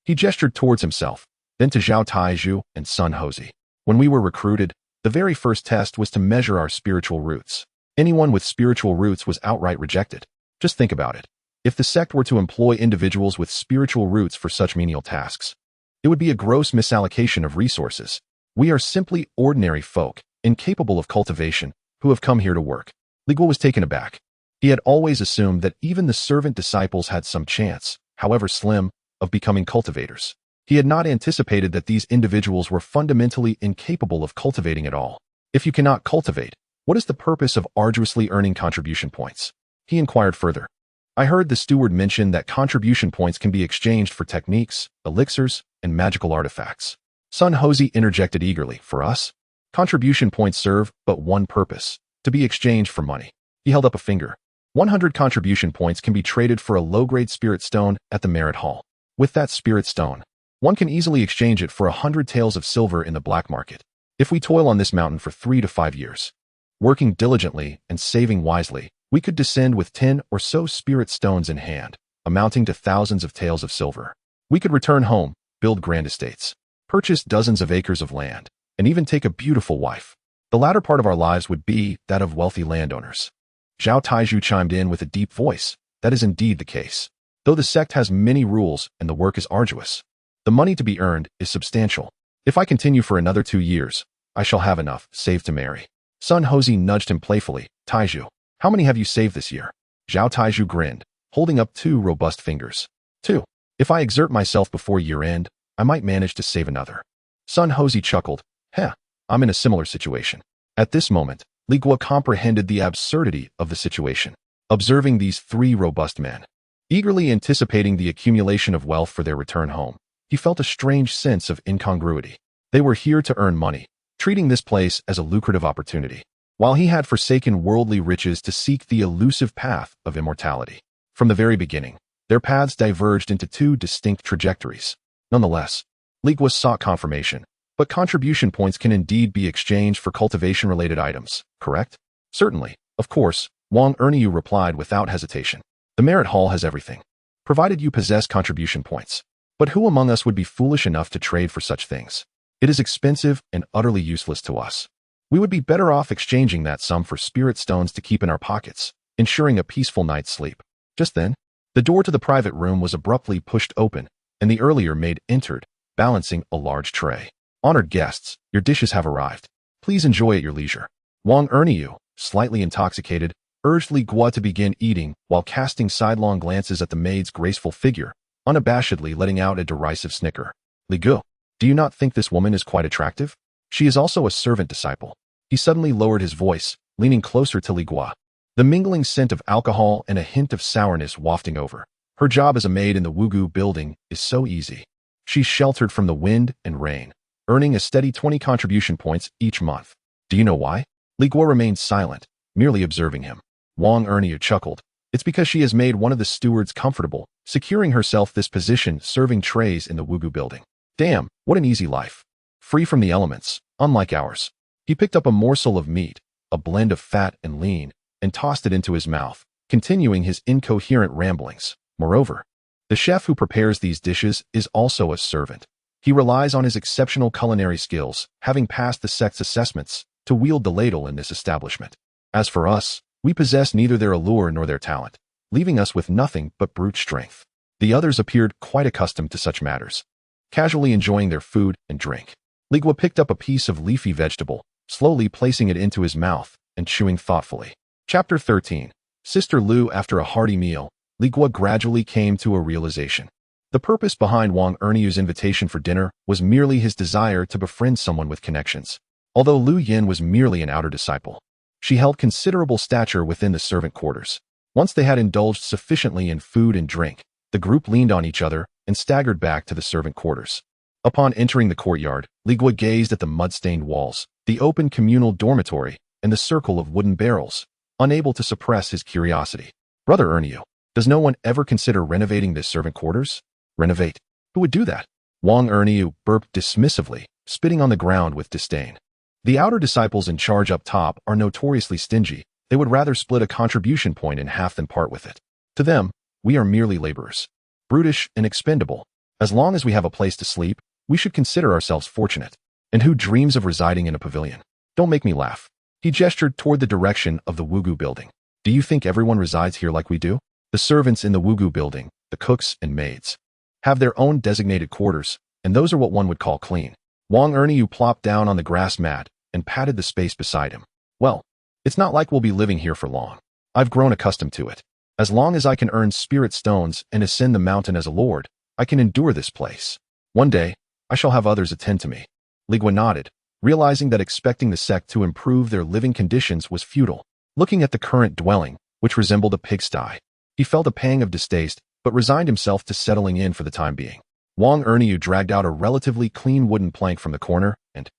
He gestured towards himself, then to Zhao Taiju and Sun Houzi. When we were recruited, the very first test was to measure our spiritual roots. Anyone with spiritual roots was outright rejected. Just think about it. If the sect were to employ individuals with spiritual roots for such menial tasks, it would be a gross misallocation of resources. We are simply ordinary folk, incapable of cultivation, who have come here to work. Li Guo was taken aback. He had always assumed that even the servant disciples had some chance, however slim, of becoming cultivators. He had not anticipated that these individuals were fundamentally incapable of cultivating at all. If you cannot cultivate, what is the purpose of arduously earning contribution points? He inquired further. I heard the steward mention that contribution points can be exchanged for techniques, elixirs, and magical artifacts. Sun Houzi interjected eagerly. For us, contribution points serve but one purpose, to be exchanged for money. He held up a finger. 100 contribution points can be traded for a low-grade spirit stone at the Merit Hall. With that spirit stone, one can easily exchange it for 100 taels of silver in the black market. If we toil on this mountain for 3 to 5 years, working diligently and saving wisely, we could descend with 10 or so spirit stones in hand, amounting to thousands of taels of silver. We could return home, build grand estates, purchase dozens of acres of land, and even take a beautiful wife. The latter part of our lives would be that of wealthy landowners. Zhao Taiju chimed in with a deep voice. That is indeed the case. Though the sect has many rules and the work is arduous, the money to be earned is substantial. If I continue for another 2 years, I shall have enough saved to marry. Sun Houzi nudged him playfully. Taiju, how many have you saved this year? Zhao Taiju grinned, holding up 2 robust fingers. 2. If I exert myself before year-end, I might manage to save another. Sun Houzi chuckled. I'm in a similar situation. At this moment, Li Guo comprehended the absurdity of the situation. Observing these 3 robust men, eagerly anticipating the accumulation of wealth for their return home, he felt a strange sense of incongruity. They were here to earn money, treating this place as a lucrative opportunity, while he had forsaken worldly riches to seek the elusive path of immortality. From the very beginning, their paths diverged into two distinct trajectories. Nonetheless, Li Guo sought confirmation, but contribution points can indeed be exchanged for cultivation-related items, correct? Certainly, of course, Huang Manor replied without hesitation. The merit hall has everything, provided you possess contribution points. But who among us would be foolish enough to trade for such things? It is expensive and utterly useless to us. We would be better off exchanging that sum for spirit stones to keep in our pockets, ensuring a peaceful night's sleep. Just then, the door to the private room was abruptly pushed open, and the earlier maid entered, balancing a large tray. Honored guests, your dishes have arrived. Please enjoy at your leisure. Huang Manor, slightly intoxicated, urged Li Guo to begin eating while casting sidelong glances at the maid's graceful figure, unabashedly letting out a derisive snicker. Li Guo, do you not think this woman is quite attractive? She is also a servant disciple. He suddenly lowered his voice, leaning closer to Li Guo, the mingling scent of alcohol and a hint of sourness wafting over. Her job as a maid in the Wugu building is so easy. She's sheltered from the wind and rain, earning a steady 20 contribution points each month. Do you know why? Li Guo remained silent, merely observing him. Huang Manor chuckled. It's because she has made one of the stewards comfortable, securing herself this position serving trays in the Wugu building. Damn, what an easy life. Free from the elements, unlike ours. He picked up a morsel of meat, a blend of fat and lean, and tossed it into his mouth, continuing his incoherent ramblings. Moreover, the chef who prepares these dishes is also a servant. He relies on his exceptional culinary skills, having passed the sect's assessments, to wield the ladle in this establishment. As for us, we possess neither their allure nor their talent, leaving us with nothing but brute strength. The others appeared quite accustomed to such matters, casually enjoying their food and drink. Li Guo picked up a piece of leafy vegetable, slowly placing it into his mouth and chewing thoughtfully. Chapter 13. Sister Lu. After a hearty meal, Li Guo gradually came to a realization. The purpose behind Huang Manor's invitation for dinner was merely his desire to befriend someone with connections. Although Lu Yin was merely an outer disciple, she held considerable stature within the servant quarters. Once they had indulged sufficiently in food and drink, the group leaned on each other and staggered back to the servant quarters. Upon entering the courtyard, Li Guo gazed at the mud-stained walls, the open communal dormitory, and the circle of wooden barrels, unable to suppress his curiosity. Brother Manor, does no one ever consider renovating this servant quarters? Renovate? Who would do that? Huang Manor burped dismissively, spitting on the ground with disdain. The outer disciples in charge up top are notoriously stingy. They would rather split a contribution point in half than part with it. To them, we are merely laborers, brutish and expendable. As long as we have a place to sleep, we should consider ourselves fortunate. And who dreams of residing in a pavilion? Don't make me laugh. He gestured toward the direction of the Wugu building. Do you think everyone resides here like we do? The servants in the Wugu building, the cooks and maids, have their own designated quarters, and those are what one would call clean. Huang Manor plopped down on the grass mat and patted the space beside him. Well, it's not like we'll be living here for long. I've grown accustomed to it. As long as I can earn spirit stones and ascend the mountain as a lord, I can endure this place. One day, I shall have others attend to me. Li Guo nodded, realizing that expecting the sect to improve their living conditions was futile. Looking at the current dwelling, which resembled a pigsty, he felt a pang of distaste, but resigned himself to settling in for the time being. Huang Manor dragged out a relatively clean wooden plank from the corner and,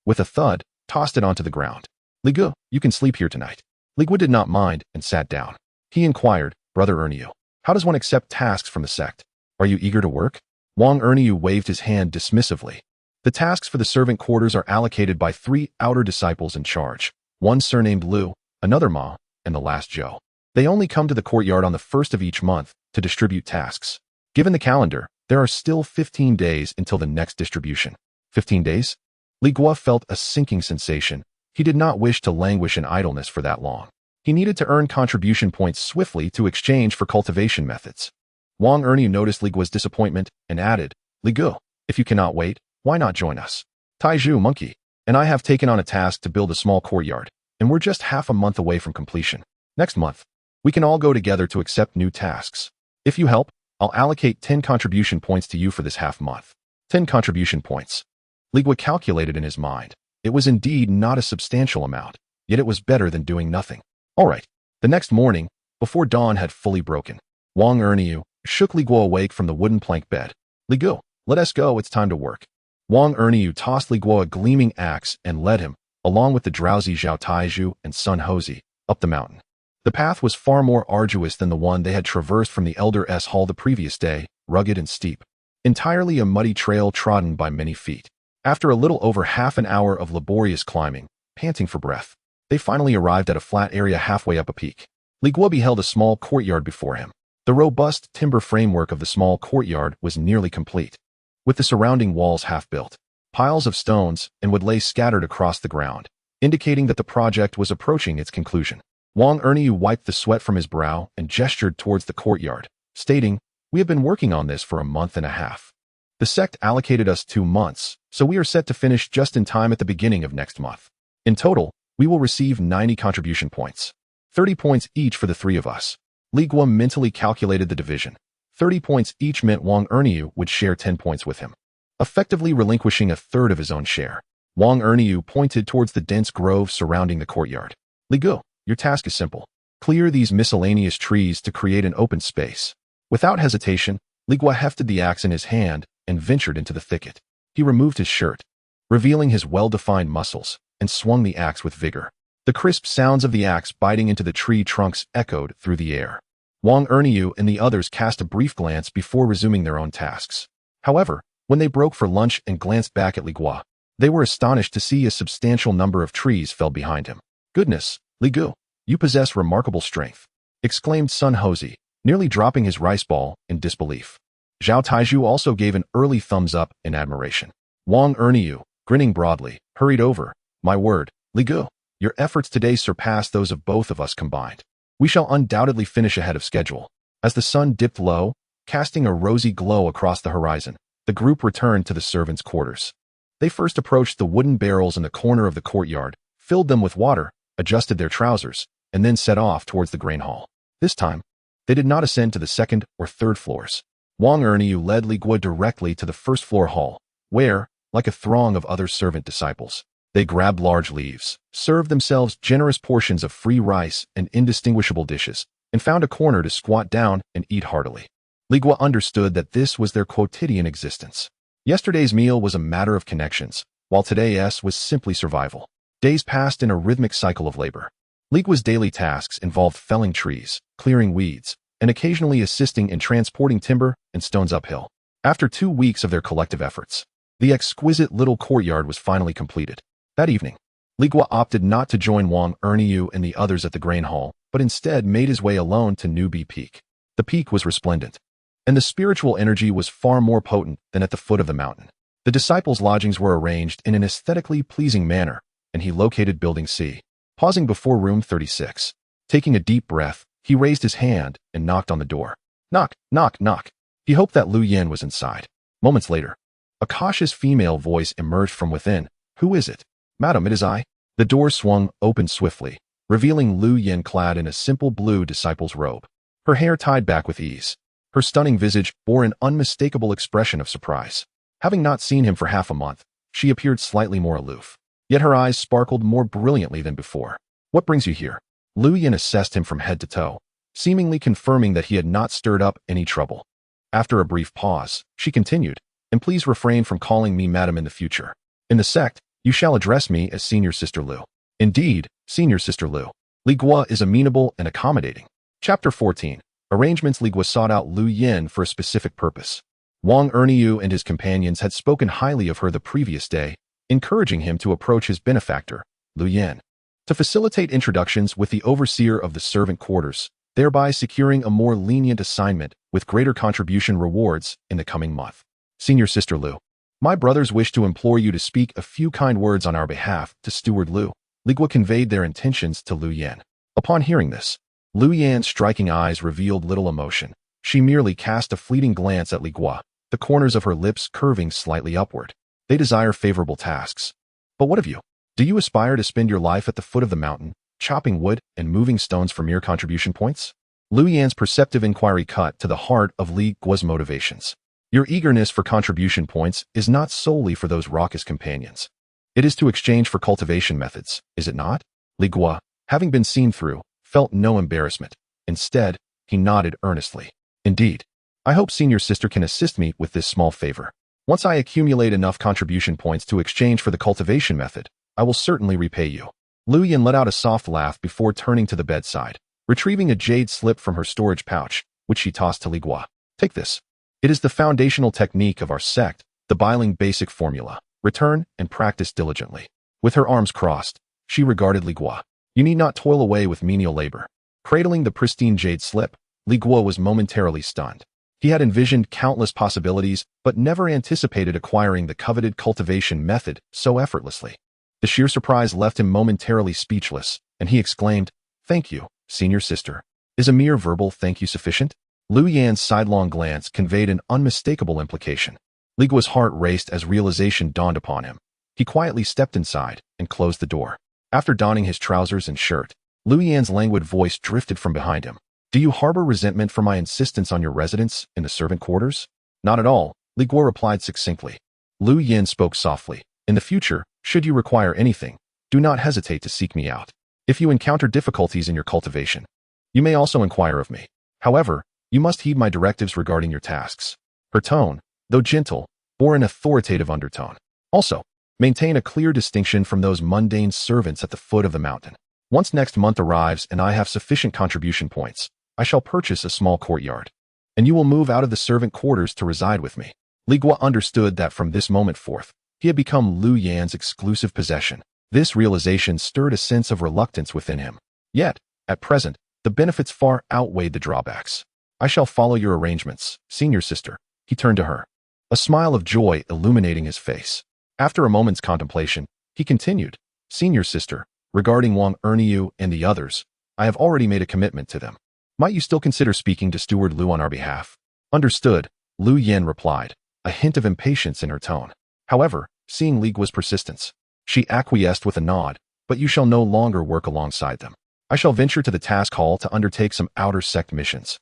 with a thud, tossed it onto the ground. Li Guo, you can sleep here tonight. Li Guo did not mind and sat down. He inquired, Brother Manor, how does one accept tasks from the sect? Are you eager to work? Huang Manor waved his hand dismissively. The tasks for the servant quarters are allocated by 3 outer disciples in charge, one surnamed Lu, another Ma, and the last Zhou. They only come to the courtyard on the first of each month to distribute tasks. Given the calendar, there are still 15 days until the next distribution. 15 days? Li Guo felt a sinking sensation. He did not wish to languish in idleness for that long. He needed to earn contribution points swiftly to exchange for cultivation methods. Huang Manor noticed Li Guo's disappointment and added, Li Guo, if you cannot wait, why not join us? Taiju Monkey and I have taken on a task to build a small courtyard, and we're just half a month away from completion. Next month, we can all go together to accept new tasks. If you help, I'll allocate 10 contribution points to you for this half month. 10 contribution points. Li Guo calculated in his mind. It was indeed not a substantial amount, yet it was better than doing nothing. All right. The next morning, before dawn had fully broken, Huang Manor shook Li Guo awake from the wooden plank bed. Li Guo, let us go, it's time to work. Huang Manor tossed Li Guo a gleaming axe and led him, along with the drowsy Zhao Taiju and Sun Hozi, up the mountain. The path was far more arduous than the one they had traversed from the Elder's Hall the previous day, rugged and steep. Entirely a muddy trail trodden by many feet. After a little over half an hour of laborious climbing, panting for breath, they finally arrived at a flat area halfway up a peak. Li Guo beheld a small courtyard before him. The robust timber framework of the small courtyard was nearly complete, with the surrounding walls half-built. Piles of stones and wood lay scattered across the ground, indicating that the project was approaching its conclusion. Huang Manor wiped the sweat from his brow and gestured towards the courtyard, stating, "We have been working on this for a month and a half. The sect allocated us 2 months, so we are set to finish just in time at the beginning of next month. In total, we will receive 90 contribution points, 30 points each for the 3 of us." Li Guo mentally calculated the division. 30 points each meant Huang Manor would share 10 points with him, effectively relinquishing a third of his own share. Huang Manor pointed towards the dense grove surrounding the courtyard. "Li Guo, your task is simple. Clear these miscellaneous trees to create an open space." Without hesitation, Li Guo hefted the axe in his hand and ventured into the thicket. He removed his shirt, revealing his well-defined muscles, and swung the axe with vigor. The crisp sounds of the axe biting into the tree trunks echoed through the air. Huang Manor and the others cast a brief glance before resuming their own tasks. However, when they broke for lunch and glanced back at Li Guo, they were astonished to see a substantial number of trees fell behind him. "Goodness, Li Guo, you possess remarkable strength," exclaimed Sun Hosey, nearly dropping his rice ball in disbelief. Zhao Taizhu also gave an early thumbs up in admiration. Huang Manor, grinning broadly, hurried over. "My word, Li Guo, your efforts today surpass those of both of us combined. We shall undoubtedly finish ahead of schedule." As the sun dipped low, casting a rosy glow across the horizon, the group returned to the servants' quarters. They first approached the wooden barrels in the corner of the courtyard, filled them with water, adjusted their trousers, and then set off towards the grain hall. This time, they did not ascend to the 2nd or 3rd floors. Huang Manor led Li Guo directly to the 1st floor hall, where, like a throng of other servant disciples, they grabbed large leaves, served themselves generous portions of free rice and indistinguishable dishes, and found a corner to squat down and eat heartily. Li Guo understood that this was their quotidian existence. Yesterday's meal was a matter of connections, while today's was simply survival. Days passed in a rhythmic cycle of labor. Li Guo's daily tasks involved felling trees, clearing weeds, and occasionally assisting in transporting timber and stones uphill. After 2 weeks of their collective efforts, the exquisite little courtyard was finally completed. That evening, Li Guo opted not to join Huang Manor and the others at the grain hall, but instead made his way alone to Newbie Peak. The peak was resplendent, and the spiritual energy was far more potent than at the foot of the mountain. The disciples' lodgings were arranged in an aesthetically pleasing manner, and he located Building C, pausing before room 36. Taking a deep breath, he raised his hand and knocked on the door. Knock, knock, knock. He hoped that Lu Yan was inside. Moments later, a cautious female voice emerged from within. "Who is it?" "Madam, it is I." The door swung open swiftly, revealing Lu Yan clad in a simple blue disciple's robe, her hair tied back with ease. Her stunning visage bore an unmistakable expression of surprise. Having not seen him for half a month, she appeared slightly more aloof, yet her eyes sparkled more brilliantly than before. "What brings you here?" Lu Yan assessed him from head to toe, seemingly confirming that he had not stirred up any trouble. After a brief pause, she continued, "And please refrain from calling me madam in the future. In the sect, you shall address me as Senior Sister Lu." "Indeed, Senior Sister Lu." Li Guo is amenable and accommodating. Chapter 14. Arrangements. Li Guo sought out Lu Yan for a specific purpose. Huang Manor and his companions had spoken highly of her the previous day, encouraging him to approach his benefactor, Lu Yan, to facilitate introductions with the overseer of the servant quarters, thereby securing a more lenient assignment with greater contribution rewards in the coming month. "Senior Sister Lu, my brothers wish to implore you to speak a few kind words on our behalf to Steward Lu." Li Guo conveyed their intentions to Lu Yan. Upon hearing this, Lu Yan's striking eyes revealed little emotion. She merely cast a fleeting glance at Li Guo, the corners of her lips curving slightly upward. "They desire favorable tasks. But what of you? Do you aspire to spend your life at the foot of the mountain, chopping wood and moving stones for mere contribution points?" Lu Yan's perceptive inquiry cut to the heart of Li Guo's motivations. "Your eagerness for contribution points is not solely for those raucous companions. It is to exchange for cultivation methods, is it not?" Li Guo, having been seen through, felt no embarrassment. Instead, he nodded earnestly. "Indeed. I hope Senior Sister can assist me with this small favor. Once I accumulate enough contribution points to exchange for the cultivation method, I will certainly repay you." Lu Yan let out a soft laugh before turning to the bedside. retrieving a jade slip from her storage pouch, which she tossed to Li Guo. Take this. It is the foundational technique of our sect, the Biling basic formula. Return and practice diligently. With her arms crossed, she regarded Li Guo. You need not toil away with menial labor. Cradling the pristine jade slip, Li Guo was momentarily stunned. He had envisioned countless possibilities, but never anticipated acquiring the coveted cultivation method so effortlessly. The sheer surprise left him momentarily speechless, and he exclaimed, "Thank you, senior sister. Is a mere verbal thank you sufficient?" Lu Yan's sidelong glance conveyed an unmistakable implication. Li Guo's heart raced as realization dawned upon him. He quietly stepped inside and closed the door. After donning his trousers and shirt, Lu Yan's languid voice drifted from behind him. "Do you harbor resentment for my insistence on your residence in the servant quarters?" "Not at all," Li Guo replied succinctly. Lu Yan spoke softly. "In the future, should you require anything, do not hesitate to seek me out. If you encounter difficulties in your cultivation, you may also inquire of me. However, you must heed my directives regarding your tasks." Her tone, though gentle, bore an authoritative undertone. "Also, maintain a clear distinction from those mundane servants at the foot of the mountain. Once next month arrives and I have sufficient contribution points, I shall purchase a small courtyard, and you will move out of the servant quarters to reside with me." Li Guo understood that from this moment forth, he had become Lu Yan's exclusive possession. This realization stirred a sense of reluctance within him. Yet, at present, the benefits far outweighed the drawbacks. "I shall follow your arrangements, senior sister." He turned to her, a smile of joy illuminating his face. After a moment's contemplation, he continued, "Senior sister, regarding Huang Manor and the others, I have already made a commitment to them. Might you still consider speaking to Steward Lu on our behalf?" "Understood," Lu Yan replied, a hint of impatience in her tone. However, seeing Li Guo's persistence, she acquiesced with a nod, "But you shall no longer work alongside them. I shall venture to the task hall to undertake some outer sect missions.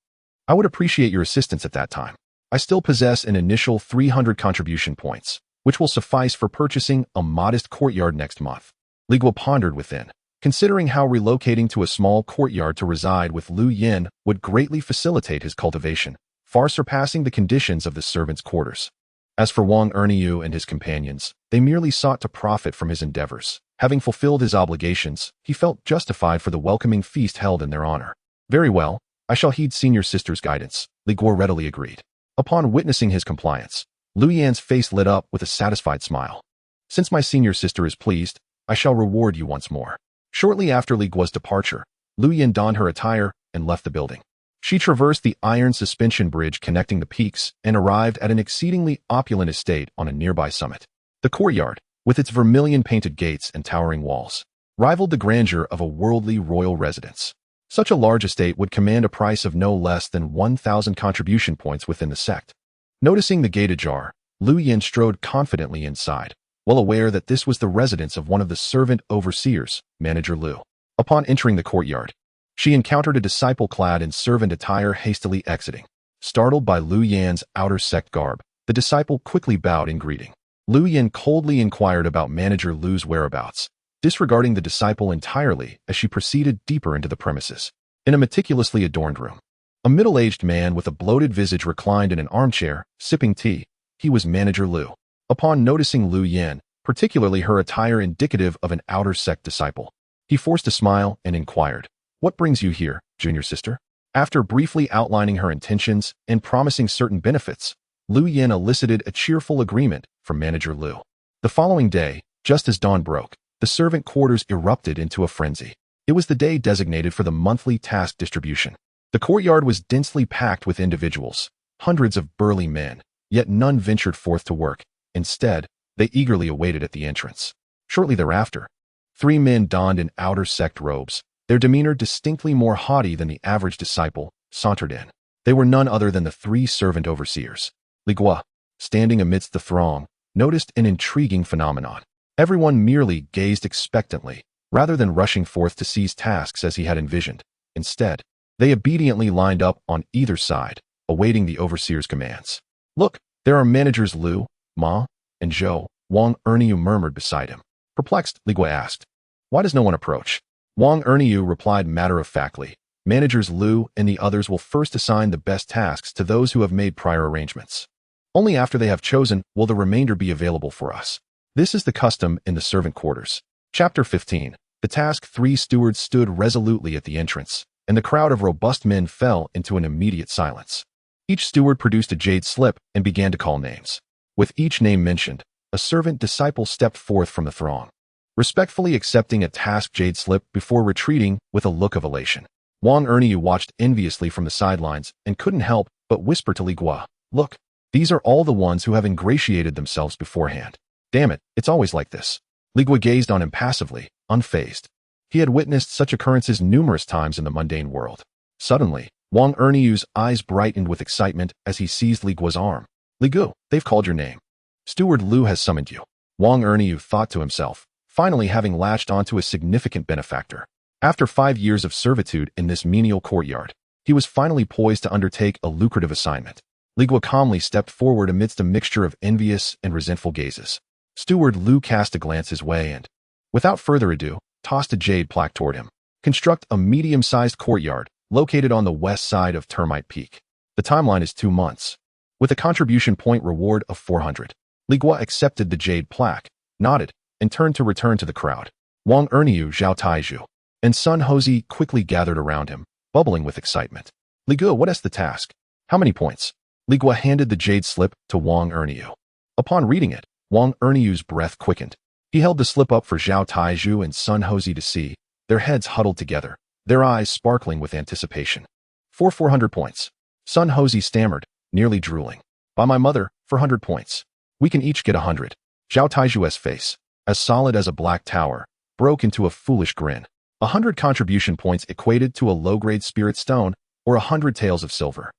I would appreciate your assistance at that time. I still possess an initial 300 contribution points, which will suffice for purchasing a modest courtyard next month." Li Guo pondered within, considering how relocating to a small courtyard to reside with Lu Yan would greatly facilitate his cultivation, far surpassing the conditions of the servants' quarters. As for Huang Manor and his companions, they merely sought to profit from his endeavors. Having fulfilled his obligations, he felt justified for the welcoming feast held in their honor. "Very well, I shall heed senior sister's guidance," Li Guo readily agreed. Upon witnessing his compliance, Lu Yan's face lit up with a satisfied smile. "Since my senior sister is pleased, I shall reward you once more." Shortly after Li Guo's departure, Lu Yan donned her attire and left the building. She traversed the iron suspension bridge connecting the peaks and arrived at an exceedingly opulent estate on a nearby summit. The courtyard, with its vermilion-painted gates and towering walls, rivaled the grandeur of a worldly royal residence. Such a large estate would command a price of no less than 1,000 contribution points within the sect. Noticing the gate ajar, Lu Yan strode confidently inside, well aware that this was the residence of one of the servant overseers, Manager Lu. Upon entering the courtyard, she encountered a disciple clad in servant attire hastily exiting. Startled by Lu Yan's outer sect garb, the disciple quickly bowed in greeting. Lu Yan coldly inquired about Manager Lu's whereabouts, disregarding the disciple entirely as she proceeded deeper into the premises. In a meticulously adorned room, a middle-aged man with a bloated visage reclined in an armchair, sipping tea. He was Manager Lu. Upon noticing Lu Yan, particularly her attire indicative of an outer sect disciple, he forced a smile and inquired, "What brings you here, junior sister?" After briefly outlining her intentions and promising certain benefits, Lu Yan elicited a cheerful agreement from Manager Lu. The following day, just as dawn broke, the servant quarters erupted into a frenzy. It was the day designated for the monthly task distribution. The courtyard was densely packed with individuals, hundreds of burly men, yet none ventured forth to work. Instead, they eagerly awaited at the entrance. Shortly thereafter, 3 men donned in outer sect robes, their demeanor distinctly more haughty than the average disciple, sauntered in. They were none other than the 3 servant overseers. Li Guo, standing amidst the throng, noticed an intriguing phenomenon. Everyone merely gazed expectantly, rather than rushing forth to seize tasks as he had envisioned. Instead, they obediently lined up on either side, awaiting the overseer's commands. "Look, there are managers Lu, Ma, and Zhou," Huang Manor murmured beside him. Perplexed, Li Guo asked, "Why does no one approach?" Huang Manor replied matter-of-factly, "Managers Lu and the others will first assign the best tasks to those who have made prior arrangements. Only after they have chosen will the remainder be available for us. This is the custom in the servant quarters." Chapter 15. The task 3 stewards stood resolutely at the entrance, and the crowd of robust men fell into an immediate silence. Each steward produced a jade slip and began to call names. With each name mentioned, a servant disciple stepped forth from the throng, respectfully accepting a task jade slip before retreating with a look of elation. Huang Manor watched enviously from the sidelines and couldn't help but whisper to Li Guo, "Look, these are all the ones who have ingratiated themselves beforehand. Damn it, it's always like this." Li Guo gazed on him passively, unfazed. He had witnessed such occurrences numerous times in the mundane world. Suddenly, Huang Manor's eyes brightened with excitement as he seized Li Guo's arm. "Li Guo, they've called your name. Steward Lu has summoned you." Huang Manor thought to himself, finally having latched onto a significant benefactor. After 5 years of servitude in this menial courtyard, he was finally poised to undertake a lucrative assignment. Li Guo calmly stepped forward amidst a mixture of envious and resentful gazes. Steward Lu cast a glance his way and, without further ado, tossed a jade plaque toward him. "Construct a medium-sized courtyard located on the west side of Termite Peak. The timeline is 2 months, with a contribution point reward of 400. Li Guo accepted the jade plaque, nodded, and turned to return to the crowd. Huang Manor, Zhao Taizhu, and Sun Hozhi quickly gathered around him, bubbling with excitement. "Li Guo, what is the task? How many points?" Li Guo handed the jade slip to Huang Manor. Upon reading it, Huang Manor's breath quickened. He held the slip up for Zhao Taizhu and Sun Hozhi to see, their heads huddled together, their eyes sparkling with anticipation. "For 400 points. Sun Hozhi stammered, nearly drooling. "By my mother, 400 points. We can each get 100. Zhao Taizhu's face, as solid as a black tower, broke into a foolish grin. 100 contribution points equated to a low-grade spirit stone or 100 taels of silver.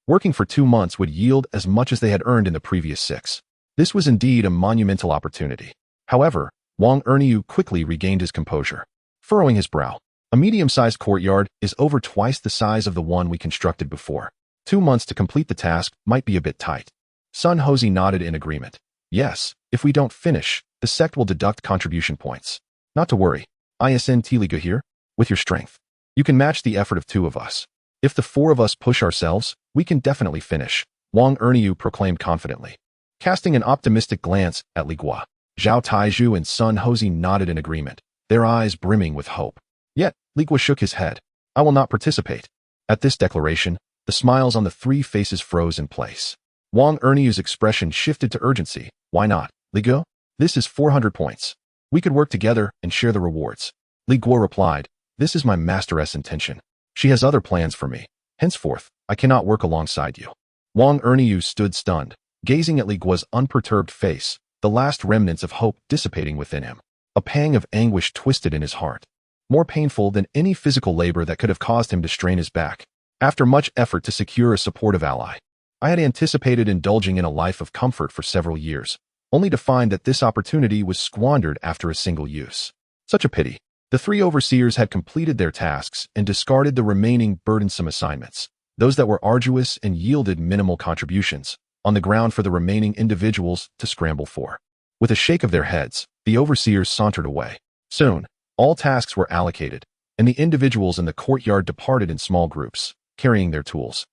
Working for 2 months would yield as much as they had earned in the previous 6. This was indeed a monumental opportunity. However, Huang Manor quickly regained his composure, furrowing his brow. "A medium-sized courtyard is over twice the size of the one we constructed before. 2 months to complete the task might be a bit tight." Sun Hozhi nodded in agreement. "Yes, if we don't finish, the sect will deduct contribution points. Not to worry. Isn't Li Guo here? With your strength, you can match the effort of 2 of us. If the 4 of us push ourselves, we can definitely finish," Huang Manor proclaimed confidently. Casting an optimistic glance at Li Guo, Zhao Taizhu and Sun Hozhi nodded in agreement, their eyes brimming with hope. Yet, Li Guo shook his head. "I will not participate." At this declaration, the smiles on the 3 faces froze in place. Huang Manor's expression shifted to urgency. "Why not, Li Guo? This is 400 points. We could work together and share the rewards." Li Guo replied, "This is my masteress' intention. She has other plans for me. Henceforth, I cannot work alongside you." Huang Manor stood stunned, gazing at Li Guo's unperturbed face, the last remnants of hope dissipating within him. A pang of anguish twisted in his heart, more painful than any physical labor that could have caused him to strain his back. After much effort to secure a supportive ally, I had anticipated indulging in a life of comfort for several years, only to find that this opportunity was squandered after a single use. Such a pity. The 3 overseers had completed their tasks and discarded the remaining burdensome assignments, those that were arduous and yielded minimal contributions, on the ground for the remaining individuals to scramble for. With a shake of their heads, the overseers sauntered away. Soon, all tasks were allocated, and the individuals in the courtyard departed in small groups, carrying their tools,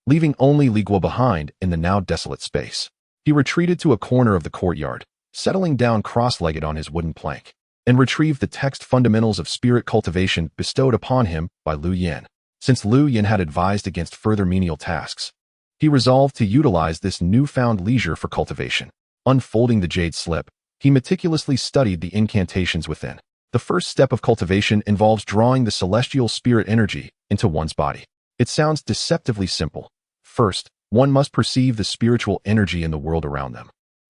leaving only Li Guo behind in the now desolate space. He retreated to a corner of the courtyard, settling down cross-legged on his wooden plank, and retrieved the text Fundamentals of Spirit Cultivation bestowed upon him by Lu Yan. Since Lu Yan had advised against further menial tasks, he resolved to utilize this newfound leisure for cultivation. Unfolding the jade slip, he meticulously studied the incantations within. The first step of cultivation involves drawing the celestial spirit energy into one's body. It sounds deceptively simple. First, one must perceive the spiritual energy in the world around them.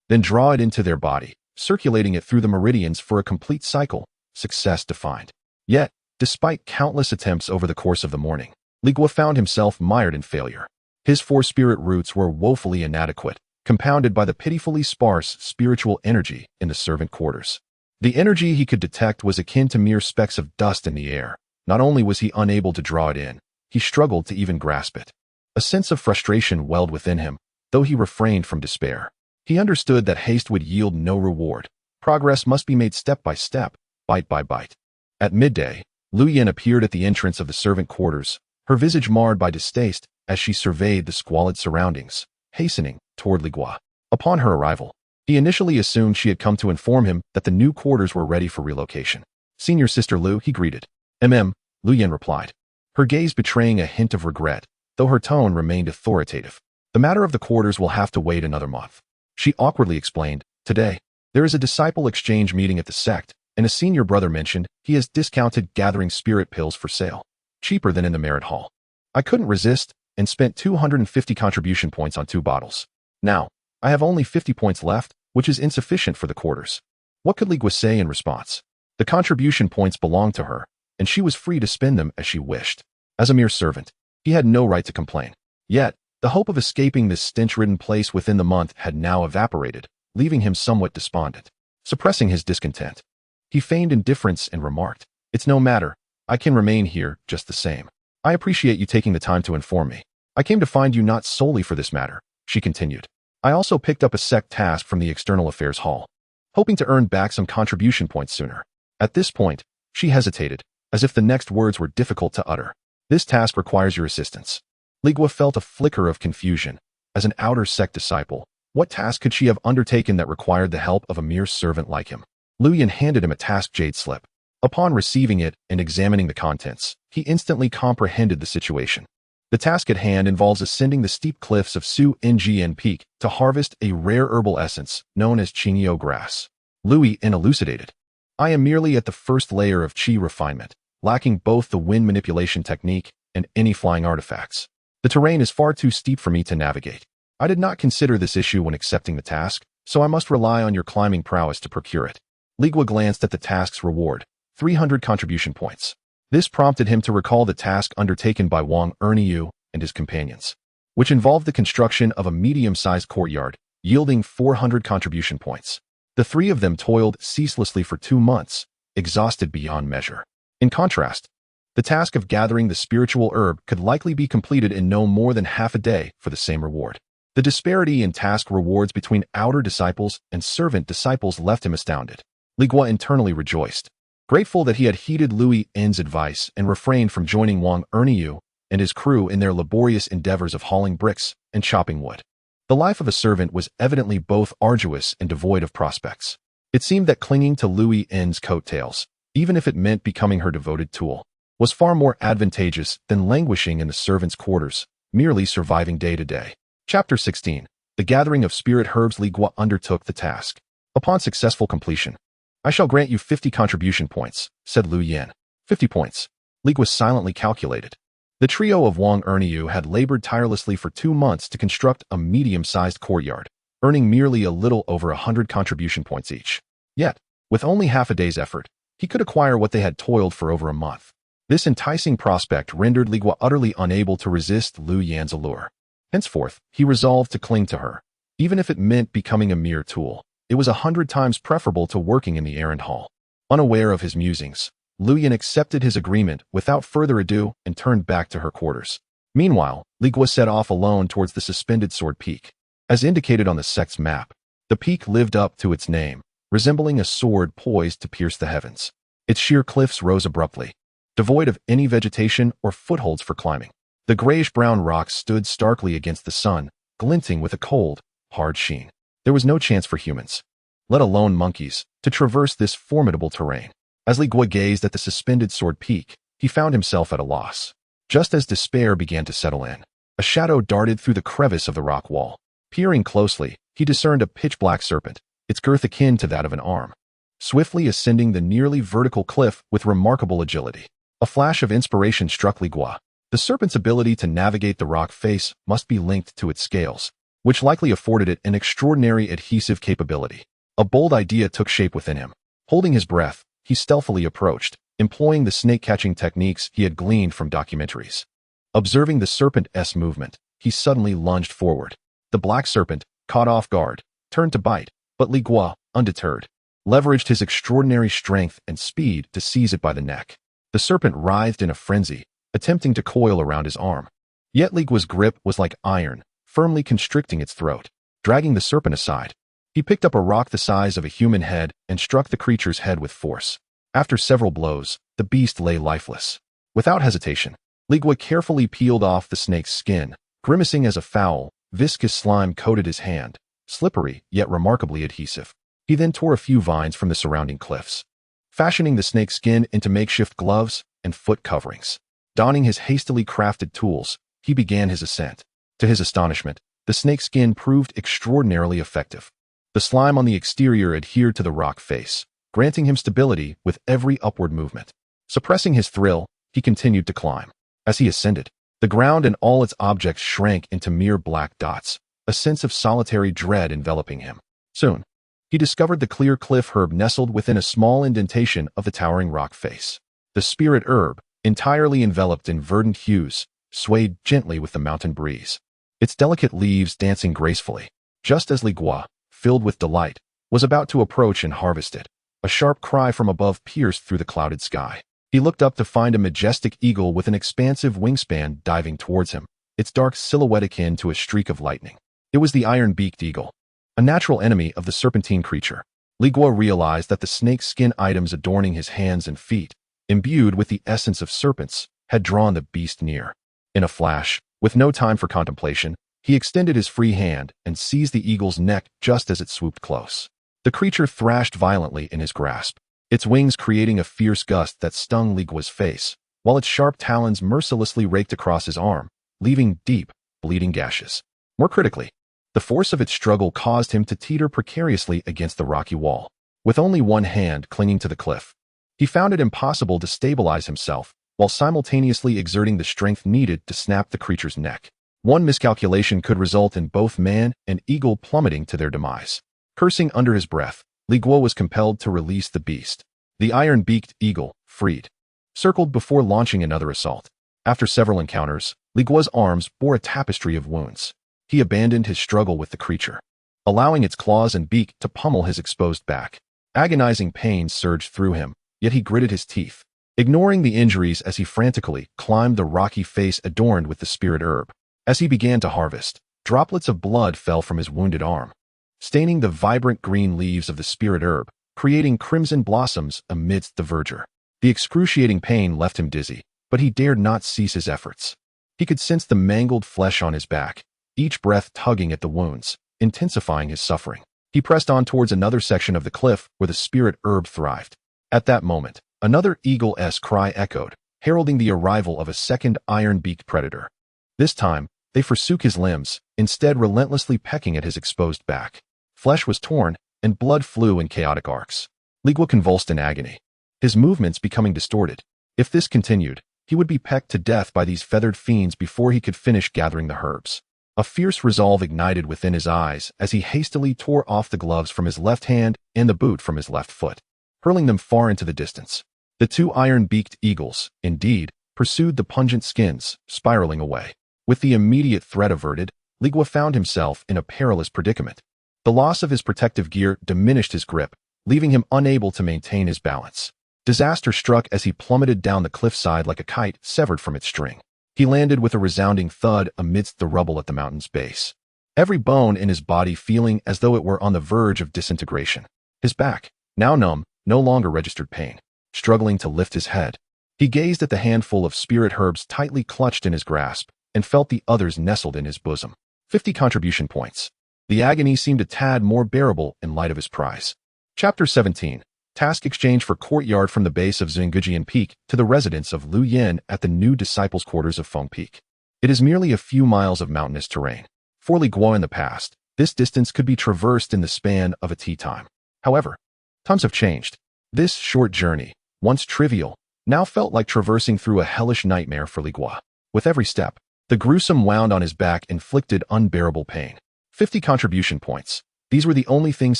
Then draw it into their body, circulating it through the meridians for a complete cycle, success defined. Yet, despite countless attempts over the course of the morning, Li Guo found himself mired in failure. His 4 spirit roots were woefully inadequate, compounded by the pitifully sparse spiritual energy in the servant quarters. The energy he could detect was akin to mere specks of dust in the air. Not only was he unable to draw it in, he struggled to even grasp it. A sense of frustration welled within him, though he refrained from despair. He understood that haste would yield no reward. Progress must be made step by step, bite by bite. At midday, Lu Yan appeared at the entrance of the servant quarters, her visage marred by distaste as she surveyed the squalid surroundings, hastening toward Li Guo. Upon her arrival, he initially assumed she had come to inform him that the new quarters were ready for relocation. "Senior Sister Lu," he greeted. Lu Yan replied. her gaze betraying a hint of regret, though her tone remained authoritative. The matter of the quarters will have to wait another month. She awkwardly explained, today, there is a disciple exchange meeting at the sect, and a senior brother mentioned he has discounted gathering spirit pills for sale, cheaper than in the merit hall. I couldn't resist and spent 250 contribution points on 2 bottles. Now, I have only 50 points left, which is insufficient for the quarters. What could Li Guo say in response? The contribution points belonged to her, and she was free to spend them as she wished. As a mere servant, he had no right to complain. Yet, the hope of escaping this stench-ridden place within the month had now evaporated, leaving him somewhat despondent. Suppressing his discontent, he feigned indifference and remarked, "It's no matter. I can remain here just the same. I appreciate you taking the time to inform me. I came to find you not solely for this matter," she continued. "I also picked up a sect task from the External Affairs Hall, hoping to earn back some contribution points sooner." At this point, she hesitated, as if the next words were difficult to utter. "This task requires your assistance." Li Guo felt a flicker of confusion. As an outer sect disciple, what task could she have undertaken that required the help of a mere servant like him? Lu Yan handed him a task jade slip. Upon receiving it and examining the contents, he instantly comprehended the situation. The task at hand involves ascending the steep cliffs of Su Ngn Peak to harvest a rare herbal essence known as Qingyou grass. Lu Yan elucidated. "I am merely at the first layer of qi refinement, lacking both the wind manipulation technique and any flying artifacts. The terrain is far too steep for me to navigate. I did not consider this issue when accepting the task, so I must rely on your climbing prowess to procure it." Li Guo glanced at the task's reward, 300 contribution points. This prompted him to recall the task undertaken by Huang Manor and his companions, which involved the construction of a medium-sized courtyard, yielding 400 contribution points. The 3 of them toiled ceaselessly for 2 months, exhausted beyond measure. In contrast, the task of gathering the spiritual herb could likely be completed in no more than half a day for the same reward. The disparity in task rewards between outer disciples and servant disciples left him astounded. Li Guo internally rejoiced, grateful that he had heeded Lu Yan's advice and refrained from joining Huang Manor and his crew in their laborious endeavors of hauling bricks and chopping wood. The life of a servant was evidently both arduous and devoid of prospects. It seemed that clinging to Lu Yan's coattails, even if it meant becoming her devoted tool, was far more advantageous than languishing in the servants' quarters, merely surviving day to day. Chapter 16. The Gathering of Spirit Herbs. Li Guo undertook the task. Upon successful completion, "I shall grant you 50 contribution points," said Lu Yan. 50 points. Li Guo silently calculated. The trio of Huang Manor had labored tirelessly for 2 months to construct a medium-sized courtyard, earning merely a little over 100 contribution points each. Yet, with only half a day's effort, he could acquire what they had toiled for over a month. This enticing prospect rendered Li Guo utterly unable to resist Lu Yan's allure. Henceforth, he resolved to cling to her. Even if it meant becoming a mere tool, it was 100 times preferable to working in the errand hall. Unaware of his musings, Lu Yan accepted his agreement without further ado and turned back to her quarters. Meanwhile, Li Guo set off alone towards the suspended sword peak. As indicated on the sect's map, the peak lived up to its name, resembling a sword poised to pierce the heavens. Its sheer cliffs rose abruptly, devoid of any vegetation or footholds for climbing. The grayish-brown rocks stood starkly against the sun, glinting with a cold, hard sheen. There was no chance for humans, let alone monkeys, to traverse this formidable terrain. As Li Guo gazed at the suspended sword peak, he found himself at a loss. Just as despair began to settle in, a shadow darted through the crevice of the rock wall. Peering closely, he discerned a pitch-black serpent, its girth akin to that of an arm, swiftly ascending the nearly vertical cliff with remarkable agility. A flash of inspiration struck Li Guo. The serpent's ability to navigate the rock face must be linked to its scales, which likely afforded it an extraordinary adhesive capability. A bold idea took shape within him. Holding his breath, he stealthily approached, employing the snake-catching techniques he had gleaned from documentaries. Observing the serpent's movement, he suddenly lunged forward. The black serpent, caught off guard, turned to bite, but Li Guo, undeterred, leveraged his extraordinary strength and speed to seize it by the neck. The serpent writhed in a frenzy, attempting to coil around his arm. Yet Li Guo's grip was like iron, firmly constricting its throat. Dragging the serpent aside, he picked up a rock the size of a human head and struck the creature's head with force. After several blows, the beast lay lifeless. Without hesitation, Li Guo carefully peeled off the snake's skin, grimacing as a foul, viscous slime coated his hand, slippery yet remarkably adhesive. He then tore a few vines from the surrounding cliffs, fashioning the snake's skin into makeshift gloves and foot coverings. Donning his hastily crafted tools, he began his ascent. To his astonishment, the snake skin proved extraordinarily effective. The slime on the exterior adhered to the rock face, granting him stability with every upward movement. Suppressing his thrill, he continued to climb. As he ascended, the ground and all its objects shrank into mere black dots, a sense of solitary dread enveloping him. Soon, he discovered the clear cliff herb nestled within a small indentation of the towering rock face. The spirit herb, entirely enveloped in verdant hues, swayed gently with the mountain breeze, its delicate leaves dancing gracefully. Just as Li Guo, filled with delight, was about to approach and harvest it, a sharp cry from above pierced through the clouded sky. He looked up to find a majestic eagle with an expansive wingspan diving towards him, its dark silhouette akin to a streak of lightning. It was the iron-beaked eagle, a natural enemy of the serpentine creature. Li Guo realized that the snake skin items adorning his hands and feet, imbued with the essence of serpents, had drawn the beast near. In a flash, with no time for contemplation, he extended his free hand and seized the eagle's neck just as it swooped close. The creature thrashed violently in his grasp, its wings creating a fierce gust that stung Li Guo's face, while its sharp talons mercilessly raked across his arm, leaving deep, bleeding gashes. More critically, the force of its struggle caused him to teeter precariously against the rocky wall. With only one hand clinging to the cliff, he found it impossible to stabilize himself while simultaneously exerting the strength needed to snap the creature's neck. One miscalculation could result in both man and eagle plummeting to their demise. Cursing under his breath, Li Guo was compelled to release the beast. The iron-beaked eagle, freed, circled before launching another assault. After several encounters, Li Guo's arms bore a tapestry of wounds. He abandoned his struggle with the creature, allowing its claws and beak to pummel his exposed back. Agonizing pain surged through him, yet he gritted his teeth, ignoring the injuries as he frantically climbed the rocky face adorned with the spirit herb. As he began to harvest, droplets of blood fell from his wounded arm, staining the vibrant green leaves of the spirit herb, creating crimson blossoms amidst the verdure. The excruciating pain left him dizzy, but he dared not cease his efforts. He could sense the mangled flesh on his back, each breath tugging at the wounds, intensifying his suffering. He pressed on towards another section of the cliff where the spirit herb thrived. At that moment, another eagle-esque cry echoed, heralding the arrival of a second iron-beaked predator. This time, they forsook his limbs, instead relentlessly pecking at his exposed back. Flesh was torn, and blood flew in chaotic arcs. Li Guo convulsed in agony, his movements becoming distorted. If this continued, he would be pecked to death by these feathered fiends before he could finish gathering the herbs. A fierce resolve ignited within his eyes as he hastily tore off the gloves from his left hand and the boot from his left foot, hurling them far into the distance. The two iron-beaked eagles, indeed, pursued the pungent skins, spiraling away. With the immediate threat averted, Li Guo found himself in a perilous predicament. The loss of his protective gear diminished his grip, leaving him unable to maintain his balance. Disaster struck as he plummeted down the cliffside like a kite severed from its string. He landed with a resounding thud amidst the rubble at the mountain's base, every bone in his body feeling as though it were on the verge of disintegration. His back, now numb, no longer registered pain. Struggling to lift his head, he gazed at the handful of spirit herbs tightly clutched in his grasp and felt the others nestled in his bosom. 50 contribution points. The agony seemed a tad more bearable in light of his prize. Chapter 17. Task exchange for courtyard from the base of Zhenggujian Peak to the residence of Lu Yin at the new disciples' quarters of Feng Peak. It is merely a few miles of mountainous terrain. For Li Guo in the past, this distance could be traversed in the span of a tea time. However, times have changed. This short journey, once trivial, now felt like traversing through a hellish nightmare for Li Guo. With every step, the gruesome wound on his back inflicted unbearable pain. 50 contribution points. These were the only things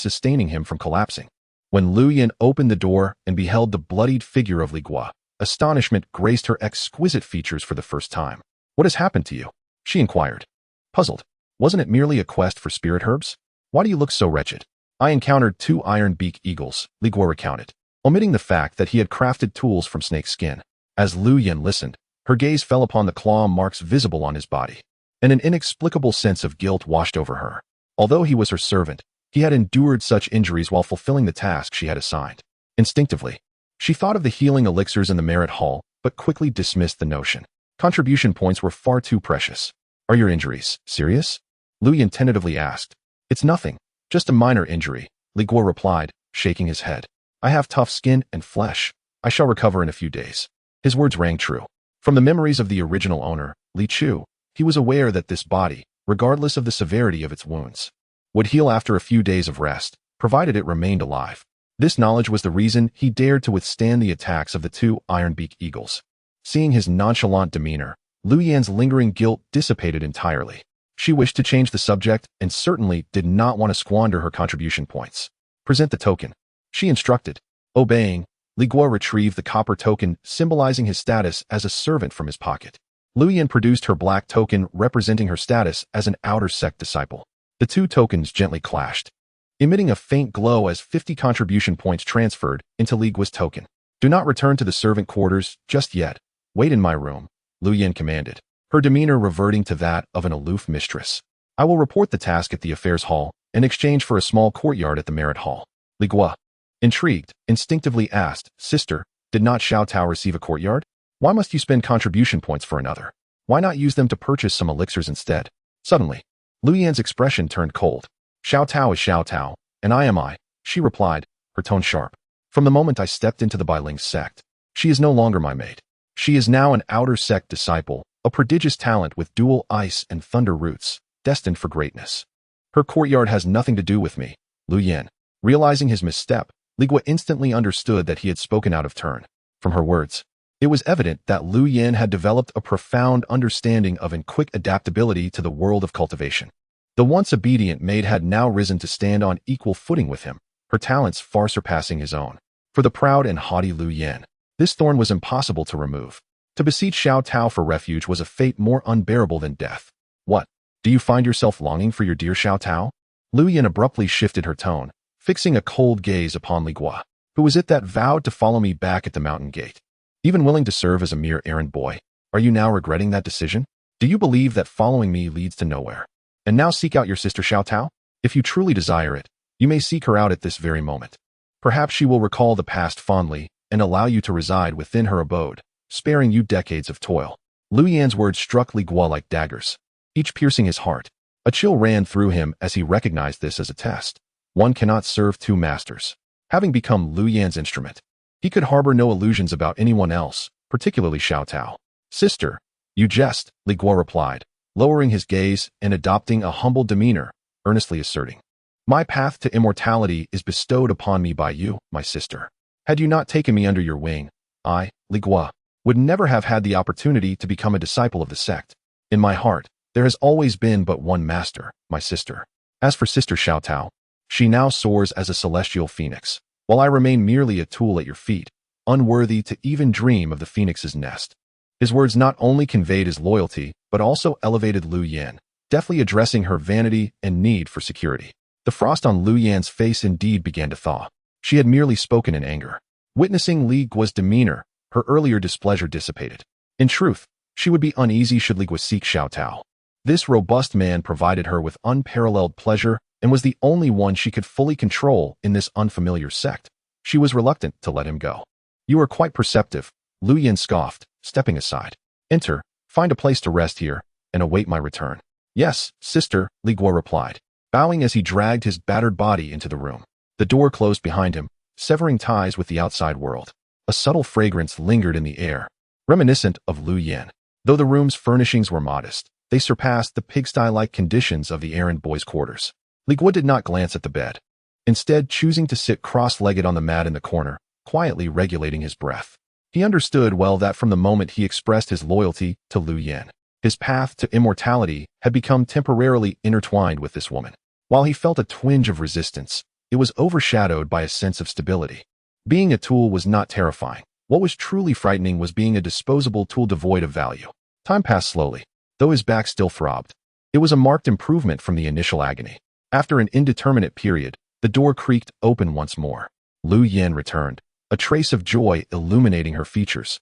sustaining him from collapsing. When Lu Yin opened the door and beheld the bloodied figure of Li Guo, astonishment graced her exquisite features for the first time. "What has happened to you?" she inquired. Puzzled. "Wasn't it merely a quest for spirit herbs? Why do you look so wretched?" "I encountered 2 iron-beak eagles," Li Guo recounted, omitting the fact that he had crafted tools from snake skin. As Lu Yin listened, her gaze fell upon the claw marks visible on his body, and an inexplicable sense of guilt washed over her. Although he was her servant, he had endured such injuries while fulfilling the task she had assigned. Instinctively, she thought of the healing elixirs in the Merit Hall, but quickly dismissed the notion. Contribution points were far too precious. "Are your injuries serious?" Lu Yin tentatively asked. "It's nothing, just a minor injury," Li Guo replied, shaking his head. "I have tough skin and flesh. I shall recover in a few days." His words rang true. From the memories of the original owner, Li Chu, he was aware that this body, regardless of the severity of its wounds, would heal after a few days of rest, provided it remained alive. This knowledge was the reason he dared to withstand the attacks of the two iron-beak eagles. Seeing his nonchalant demeanor, Lu Yan's lingering guilt dissipated entirely. She wished to change the subject and certainly did not want to squander her contribution points. Present the token, she instructed. Obeying, Li Guo retrieved the copper token symbolizing his status as a servant from his pocket. Lu Yan produced her black token representing her status as an outer sect disciple. The two tokens gently clashed, emitting a faint glow as 50 contribution points transferred into Li Guo's token. Do not return to the servant quarters just yet. Wait in my room, Lu Yan commanded, her demeanor reverting to that of an aloof mistress. I will report the task at the affairs hall in exchange for a small courtyard at the merit hall. Li Guo, intrigued, instinctively asked, Sister, did not Xiao Tao receive a courtyard? Why must you spend contribution points for another? Why not use them to purchase some elixirs instead? Suddenly, Lu Yan's expression turned cold. Xiao Tao is Xiao Tao, and I am I, she replied, her tone sharp. From the moment I stepped into the Bailing sect, she is no longer my mate. She is now an outer sect disciple, a prodigious talent with dual ice and thunder roots, destined for greatness. Her courtyard has nothing to do with me, Lu Yan. Realizing his misstep, Li Guo instantly understood that he had spoken out of turn. From her words, it was evident that Lu Yan had developed a profound understanding of and quick adaptability to the world of cultivation. The once obedient maid had now risen to stand on equal footing with him, her talents far surpassing his own. For the proud and haughty Lu Yan, this thorn was impossible to remove. To beseech Xiao Tao for refuge was a fate more unbearable than death. What? Do you find yourself longing for your dear Xiao Tao? Lu Yan abruptly shifted her tone, fixing a cold gaze upon Li Guo. Who was it that vowed to follow me back at the mountain gate? Even willing to serve as a mere errand boy, are you now regretting that decision? Do you believe that following me leads to nowhere? And now seek out your sister Xiao Tao? If you truly desire it, you may seek her out at this very moment. Perhaps she will recall the past fondly and allow you to reside within her abode, sparing you decades of toil. Lu Yan's words struck Li Guo like daggers, each piercing his heart. A chill ran through him as he recognized this as a test. One cannot serve two masters. Having become Lu Yan's instrument, he could harbor no illusions about anyone else, particularly Xiao Tao. Sister, you jest, Li Guo replied, lowering his gaze and adopting a humble demeanor, earnestly asserting, my path to immortality is bestowed upon me by you, my sister. Had you not taken me under your wing, I, Li Guo, would never have had the opportunity to become a disciple of the sect. In my heart, there has always been but one master, my sister. As for Sister Xiao Tao, she now soars as a celestial phoenix, while I remain merely a tool at your feet, unworthy to even dream of the phoenix's nest. His words not only conveyed his loyalty, but also elevated Lu Yan, deftly addressing her vanity and need for security. The frost on Lu Yan's face indeed began to thaw. She had merely spoken in anger. Witnessing Li Guo's demeanor, her earlier displeasure dissipated. In truth, she would be uneasy should Li Guo seek Xiao Tao. This robust man provided her with unparalleled pleasure and was the only one she could fully control in this unfamiliar sect. She was reluctant to let him go. You are quite perceptive, Lu Yan scoffed, stepping aside. Enter, find a place to rest here, and await my return. Yes, sister, Li Guo replied, bowing as he dragged his battered body into the room. The door closed behind him, severing ties with the outside world. A subtle fragrance lingered in the air, reminiscent of Lu Yan. Though the room's furnishings were modest, they surpassed the pigsty-like conditions of the errand boy's quarters. Li Guo did not glance at the bed, instead choosing to sit cross-legged on the mat in the corner, quietly regulating his breath. He understood well that from the moment he expressed his loyalty to Lu Yan, his path to immortality had become temporarily intertwined with this woman. While he felt a twinge of resistance, it was overshadowed by a sense of stability. Being a tool was not terrifying. What was truly frightening was being a disposable tool devoid of value. Time passed slowly, though his back still throbbed. It was a marked improvement from the initial agony. After an indeterminate period, the door creaked open once more. Lu Yan returned, a trace of joy illuminating her features,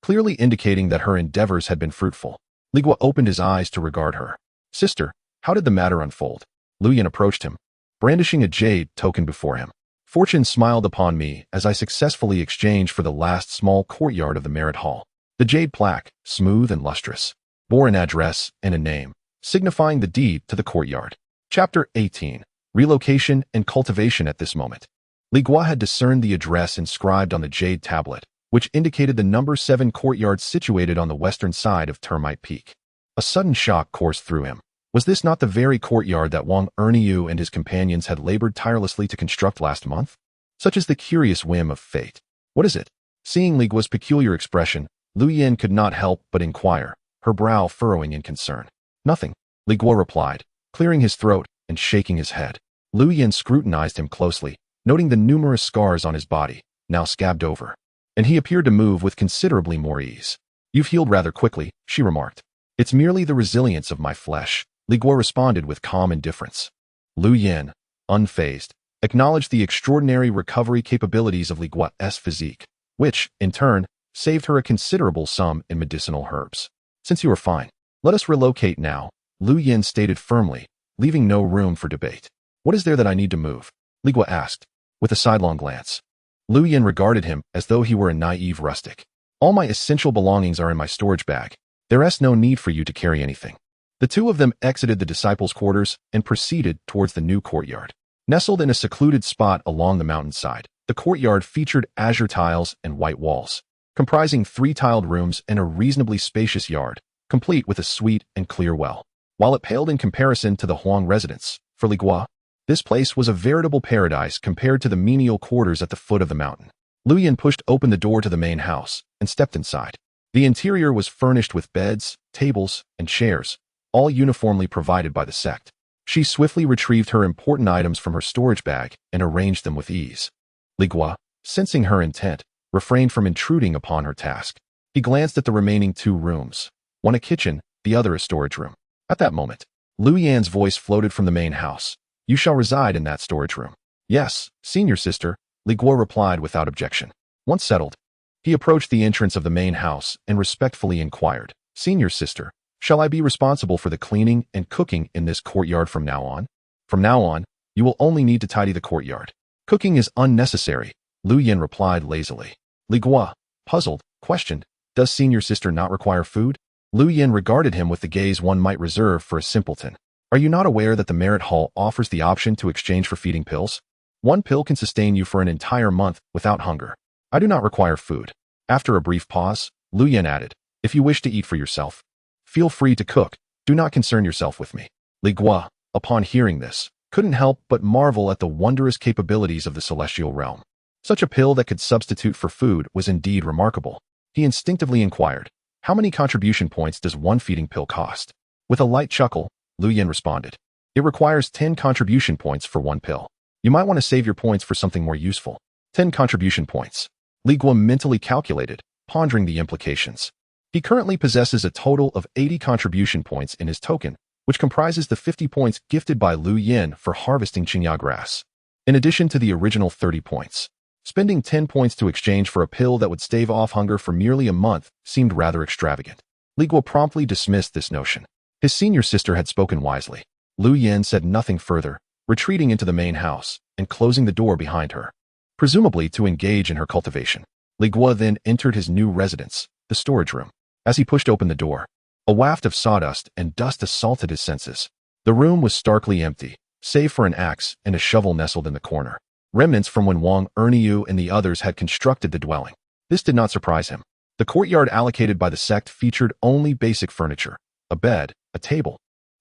clearly indicating that her endeavors had been fruitful. Li Guo opened his eyes to regard her. Sister, how did the matter unfold? Lu Yan approached him, brandishing a jade token before him. Fortune smiled upon me as I successfully exchanged for the last small courtyard of the merit hall. The jade plaque, smooth and lustrous, bore an address and a name, signifying the deed to the courtyard. Chapter 18. Relocation and cultivation. At this moment, Li Guo had discerned the address inscribed on the jade tablet, which indicated the number 7 courtyard situated on the western side of Termite Peak. A sudden shock coursed through him. Was this not the very courtyard that Huang Manor and his companions had labored tirelessly to construct last month? Such is the curious whim of fate. What is it? Seeing Li Guo's peculiar expression, Lu Yin could not help but inquire, her brow furrowing in concern. Nothing, Li Guo replied, clearing his throat and shaking his head. Lu Yin scrutinized him closely, noting the numerous scars on his body, now scabbed over. And he appeared to move with considerably more ease. You've healed rather quickly, she remarked. It's merely the resilience of my flesh, Li Guo responded with calm indifference. Lu Yin, unfazed, acknowledged the extraordinary recovery capabilities of Li Guo's physique, which, in turn, saved her a considerable sum in medicinal herbs. Since you are fine, let us relocate now, Lu Yin stated firmly, leaving no room for debate. What is there that I need to move? Li Guo asked, with a sidelong glance. Lu Yin regarded him as though he were a naive rustic. All my essential belongings are in my storage bag. There's no need for you to carry anything. The two of them exited the disciples' quarters and proceeded towards the new courtyard. Nestled in a secluded spot along the mountainside, the courtyard featured azure tiles and white walls, comprising 3 tiled rooms and a reasonably spacious yard, complete with a sweet and clear well. While it paled in comparison to the Huang residence, for Li Guo, this place was a veritable paradise compared to the menial quarters at the foot of the mountain. Lu Yin pushed open the door to the main house and stepped inside. The interior was furnished with beds, tables, and chairs, all uniformly provided by the sect. She swiftly retrieved her important items from her storage bag and arranged them with ease. Li Guo, sensing her intent, refrained from intruding upon her task. He glanced at the remaining 2 rooms, one a kitchen, the other a storage room. At that moment, Lu Yan's voice floated from the main house. You shall reside in that storage room. Yes, senior sister, Li Guo replied without objection. Once settled, he approached the entrance of the main house and respectfully inquired, Senior sister, shall I be responsible for the cleaning and cooking in this courtyard from now on? From now on, you will only need to tidy the courtyard. Cooking is unnecessary, Lu Yin replied lazily. Li Guo, puzzled, questioned, does senior sister not require food? Lu Yin regarded him with the gaze one might reserve for a simpleton. Are you not aware that the merit hall offers the option to exchange for feeding pills? 1 pill can sustain you for an entire month without hunger. I do not require food. After a brief pause, Lu Yin added, if you wish to eat for yourself, feel free to cook. Do not concern yourself with me. Li Guo, upon hearing this, couldn't help but marvel at the wondrous capabilities of the celestial realm. Such a pill that could substitute for food was indeed remarkable. He instinctively inquired, how many contribution points does 1 feeding pill cost? With a light chuckle, Lu Yin responded, it requires 10 contribution points for 1 pill. You might want to save your points for something more useful. 10 contribution points. Li Guo mentally calculated, pondering the implications. He currently possesses a total of 80 contribution points in his token, which comprises the 50 points gifted by Lu Yin for harvesting Qingya grass, in addition to the original 30 points. Spending 10 points to exchange for a pill that would stave off hunger for merely a month seemed rather extravagant. Li Guo promptly dismissed this notion. His senior sister had spoken wisely. Lu Yin said nothing further, retreating into the main house and closing the door behind her, presumably to engage in her cultivation. Li Guo then entered his new residence, the storage room. As he pushed open the door, a waft of sawdust and dust assaulted his senses. The room was starkly empty, save for an axe and a shovel nestled in the corner, remnants from when Huang Manor and the others had constructed the dwelling. This did not surprise him. The courtyard allocated by the sect featured only basic furniture, a bed, a table,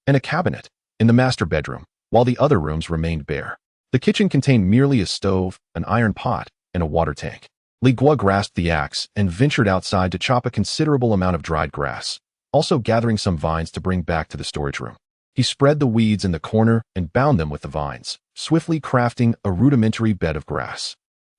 and a cabinet in the master bedroom, while the other rooms remained bare. The kitchen contained merely a stove, an iron pot, and a water tank. Li Guo grasped the axe and ventured outside to chop a considerable amount of dried grass, also gathering some vines to bring back to the storage room. He spread the weeds in the corner and bound them with the vines, swiftly crafting a rudimentary bed of grass.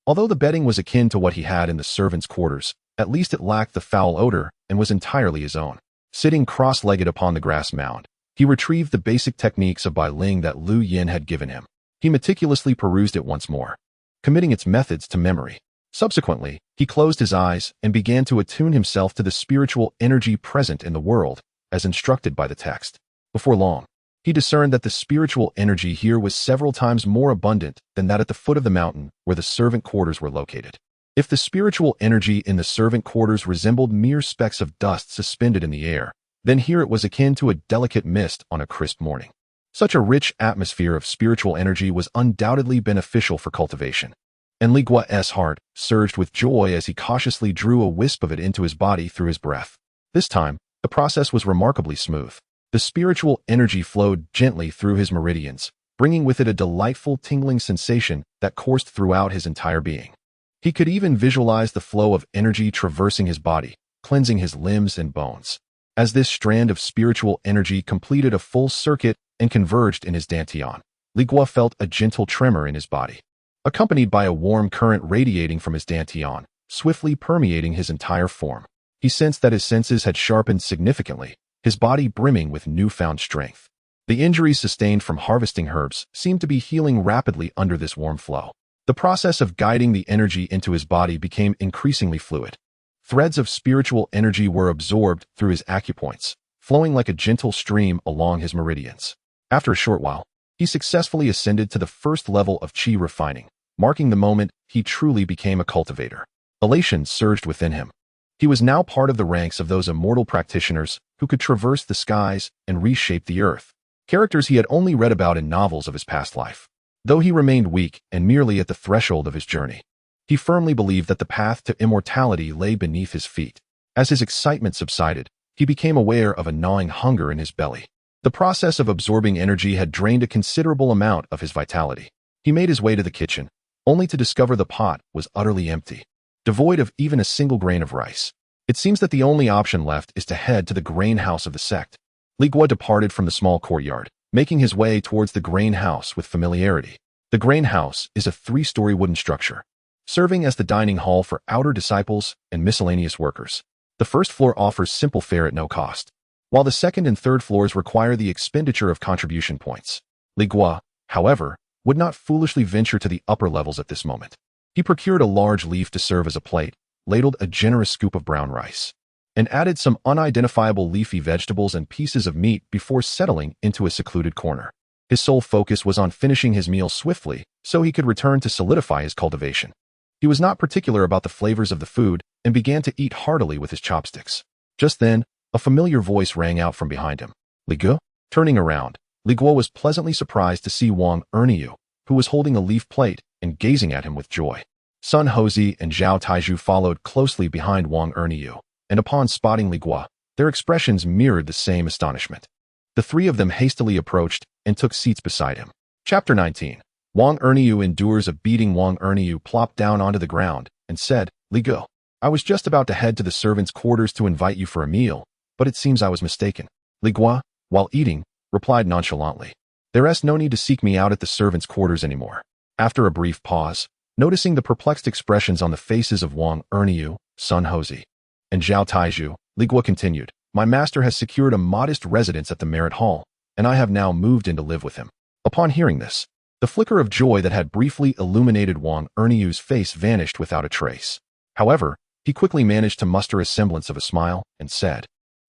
Although the bedding was akin to what he had in the servants' quarters, at least it lacked the foul odor and was entirely his own. Sitting cross-legged upon the grass mound, he retrieved the basic techniques of Bai Ling that Lu Yin had given him. He meticulously perused it once more, committing its methods to memory. Subsequently, he closed his eyes and began to attune himself to the spiritual energy present in the world, as instructed by the text. Before long, he discerned that the spiritual energy here was several times more abundant than that at the foot of the mountain where the servant quarters were located. If the spiritual energy in the servant quarters resembled mere specks of dust suspended in the air, then here it was akin to a delicate mist on a crisp morning. Such a rich atmosphere of spiritual energy was undoubtedly beneficial for cultivation. and Li Guo's heart surged with joy as he cautiously drew a wisp of it into his body through his breath. This time, the process was remarkably smooth. The spiritual energy flowed gently through his meridians, bringing with it a delightful tingling sensation that coursed throughout his entire being. He could even visualize the flow of energy traversing his body, cleansing his limbs and bones. As this strand of spiritual energy completed a full circuit and converged in his dantian, Li Guo felt a gentle tremor in his body, accompanied by a warm current radiating from his dantian, swiftly permeating his entire form. He sensed that his senses had sharpened significantly, his body brimming with newfound strength. The injuries sustained from harvesting herbs seemed to be healing rapidly under this warm flow. The process of guiding the energy into his body became increasingly fluid. Threads of spiritual energy were absorbed through his acupoints, flowing like a gentle stream along his meridians. After a short while, he successfully ascended to the first level of qi refining, marking the moment he truly became a cultivator. Elation surged within him. He was now part of the ranks of those immortal practitioners who could traverse the skies and reshape the earth, characters he had only read about in novels of his past life. Though he remained weak and merely at the threshold of his journey, he firmly believed that the path to immortality lay beneath his feet. As his excitement subsided, he became aware of a gnawing hunger in his belly. The process of absorbing energy had drained a considerable amount of his vitality. He made his way to the kitchen, only to discover the pot was utterly empty, devoid of even a single grain of rice. It seems that the only option left is to head to the grain house of the sect. Li Guo departed from the small courtyard, making his way towards the grain house with familiarity. The grain house is a 3-story wooden structure, serving as the dining hall for outer disciples and miscellaneous workers. The first floor offers simple fare at no cost, while the second and third floors require the expenditure of contribution points. Li Guo, however, would not foolishly venture to the upper levels at this moment. He procured a large leaf to serve as a plate, ladled a generous scoop of brown rice, and added some unidentifiable leafy vegetables and pieces of meat before settling into a secluded corner. His sole focus was on finishing his meal swiftly so he could return to solidify his cultivation. He was not particular about the flavors of the food and began to eat heartily with his chopsticks. Just then, a familiar voice rang out from behind him. Li Guo? Turning around, Li Guo was pleasantly surprised to see Huang Manor, who was holding a leaf plate and gazing at him with joy. Sun Hozhi and Zhao Taizhu followed closely behind Huang Manor, and upon spotting Li Guo, their expressions mirrored the same astonishment. The three of them hastily approached and took seats beside him. Chapter 19. Huang Manor endures a beating. Huang Manor plopped down onto the ground and said, Li Guo, I was just about to head to the servants' quarters to invite you for a meal, but it seems I was mistaken. Li Guo, while eating, replied nonchalantly, There's no need to seek me out at the servants' quarters anymore. After a brief pause, noticing the perplexed expressions on the faces of Huang Manor, Sun Hozhi, and Zhao Taizhu, Li Guo continued, My master has secured a modest residence at the Merit Hall, and I have now moved in to live with him. Upon hearing this, the flicker of joy that had briefly illuminated Huang Manor's face vanished without a trace. However, he quickly managed to muster a semblance of a smile and said,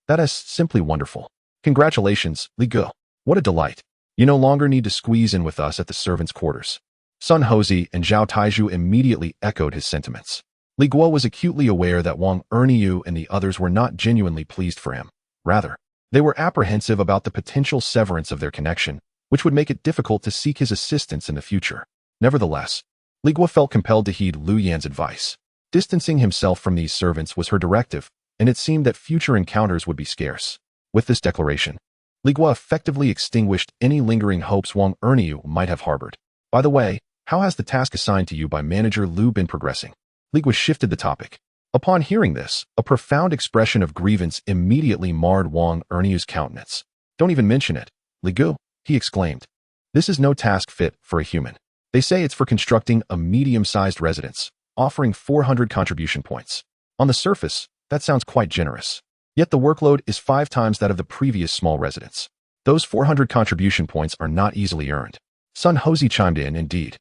That is simply wonderful. Congratulations, Li Guo. What a delight. You no longer need to squeeze in with us at the servants' quarters. Sun Hozhi and Zhao Taizhu immediately echoed his sentiments. Li Guo was acutely aware that Huang Manor and the others were not genuinely pleased for him. Rather, they were apprehensive about the potential severance of their connection, which would make it difficult to seek his assistance in the future. Nevertheless, Li Guo felt compelled to heed Lu Yan's advice. Distancing himself from these servants was her directive, and it seemed that future encounters would be scarce. With this declaration, Li Guo effectively extinguished any lingering hopes Huang Manor might have harbored. By the way, how has the task assigned to you by Manager Lu been progressing? Li Guo shifted the topic. Upon hearing this, a profound expression of grievance immediately marred Huang Manor's countenance. Don't even mention it, Li Guo, he exclaimed. This is no task fit for a human. They say it's for constructing a medium-sized residence, offering 400 contribution points. On the surface, that sounds quite generous. Yet the workload is 5 times that of the previous small residence. Those 400 contribution points are not easily earned. Sun Hozhi chimed in, indeed.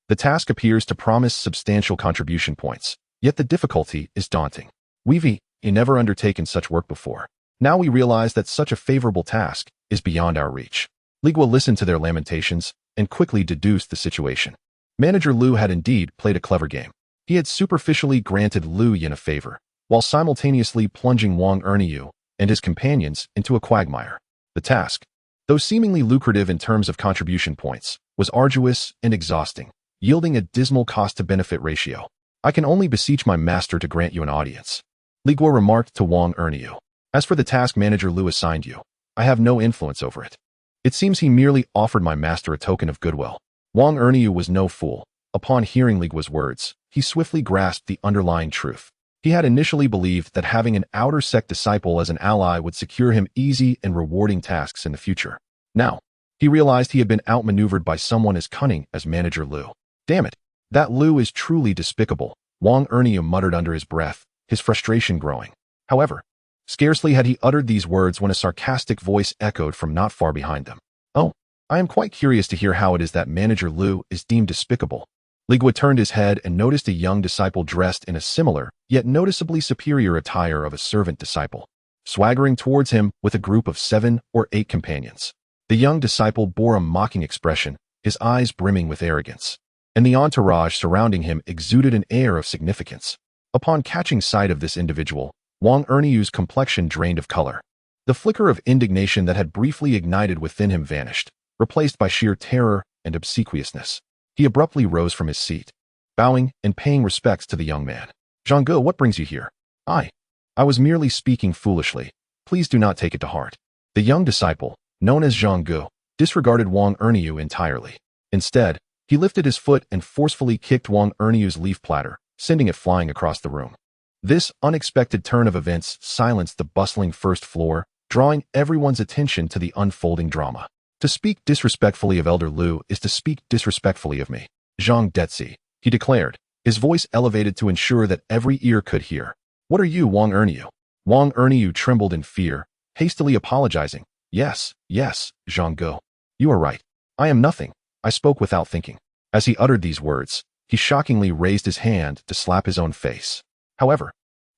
The task appears to promise substantial contribution points, yet the difficulty is daunting. We've never undertaken such work before. Now we realize that such a favorable task is beyond our reach. Li Guo listened to their lamentations and quickly deduced the situation. Manager Lu had indeed played a clever game. He had superficially granted Lu Yan a favor, while simultaneously plunging Huang Manor and his companions into a quagmire. The task, though seemingly lucrative in terms of contribution points, was arduous and exhausting, yielding a dismal cost-to-benefit ratio. I can only beseech my master to grant you an audience. Li Guo remarked to Huang Manor. As for the task Manager Lu assigned you, I have no influence over it. It seems he merely offered my master a token of goodwill. Huang Manor was no fool. Upon hearing Li Guo's words, he swiftly grasped the underlying truth. He had initially believed that having an outer sect disciple as an ally would secure him easy and rewarding tasks in the future. Now, he realized he had been outmaneuvered by someone as cunning as Manager Lu. Damn it, that Lu is truly despicable, Huang Manor muttered under his breath, his frustration growing. However, scarcely had he uttered these words when a sarcastic voice echoed from not far behind them. Oh, I am quite curious to hear how it is that Manager Lu is deemed despicable. Li Guo turned his head and noticed a young disciple dressed in a similar, yet noticeably superior attire of a servant disciple, swaggering towards him with a group of 7 or 8 companions. The young disciple bore a mocking expression, his eyes brimming with arrogance, and the entourage surrounding him exuded an air of significance. Upon catching sight of this individual, Huang Manor's complexion drained of color. The flicker of indignation that had briefly ignited within him vanished, replaced by sheer terror and obsequiousness. He abruptly rose from his seat, bowing and paying respects to the young man. Zhang Ge, what brings you here? I was merely speaking foolishly. Please do not take it to heart. The young disciple, known as Zhang Ge, disregarded Huang Manor entirely. Instead, he lifted his foot and forcefully kicked Huang Manor's leaf platter, sending it flying across the room. This unexpected turn of events silenced the bustling first floor, drawing everyone's attention to the unfolding drama. To speak disrespectfully of Elder Lu is to speak disrespectfully of me. Zhang Detzi, he declared, his voice elevated to ensure that every ear could hear. What are you, Huang Manor? Huang Manor trembled in fear, hastily apologizing. Yes, Zhang Ge. You are right. I am nothing. I spoke without thinking. As he uttered these words, he shockingly raised his hand to slap his own face. However,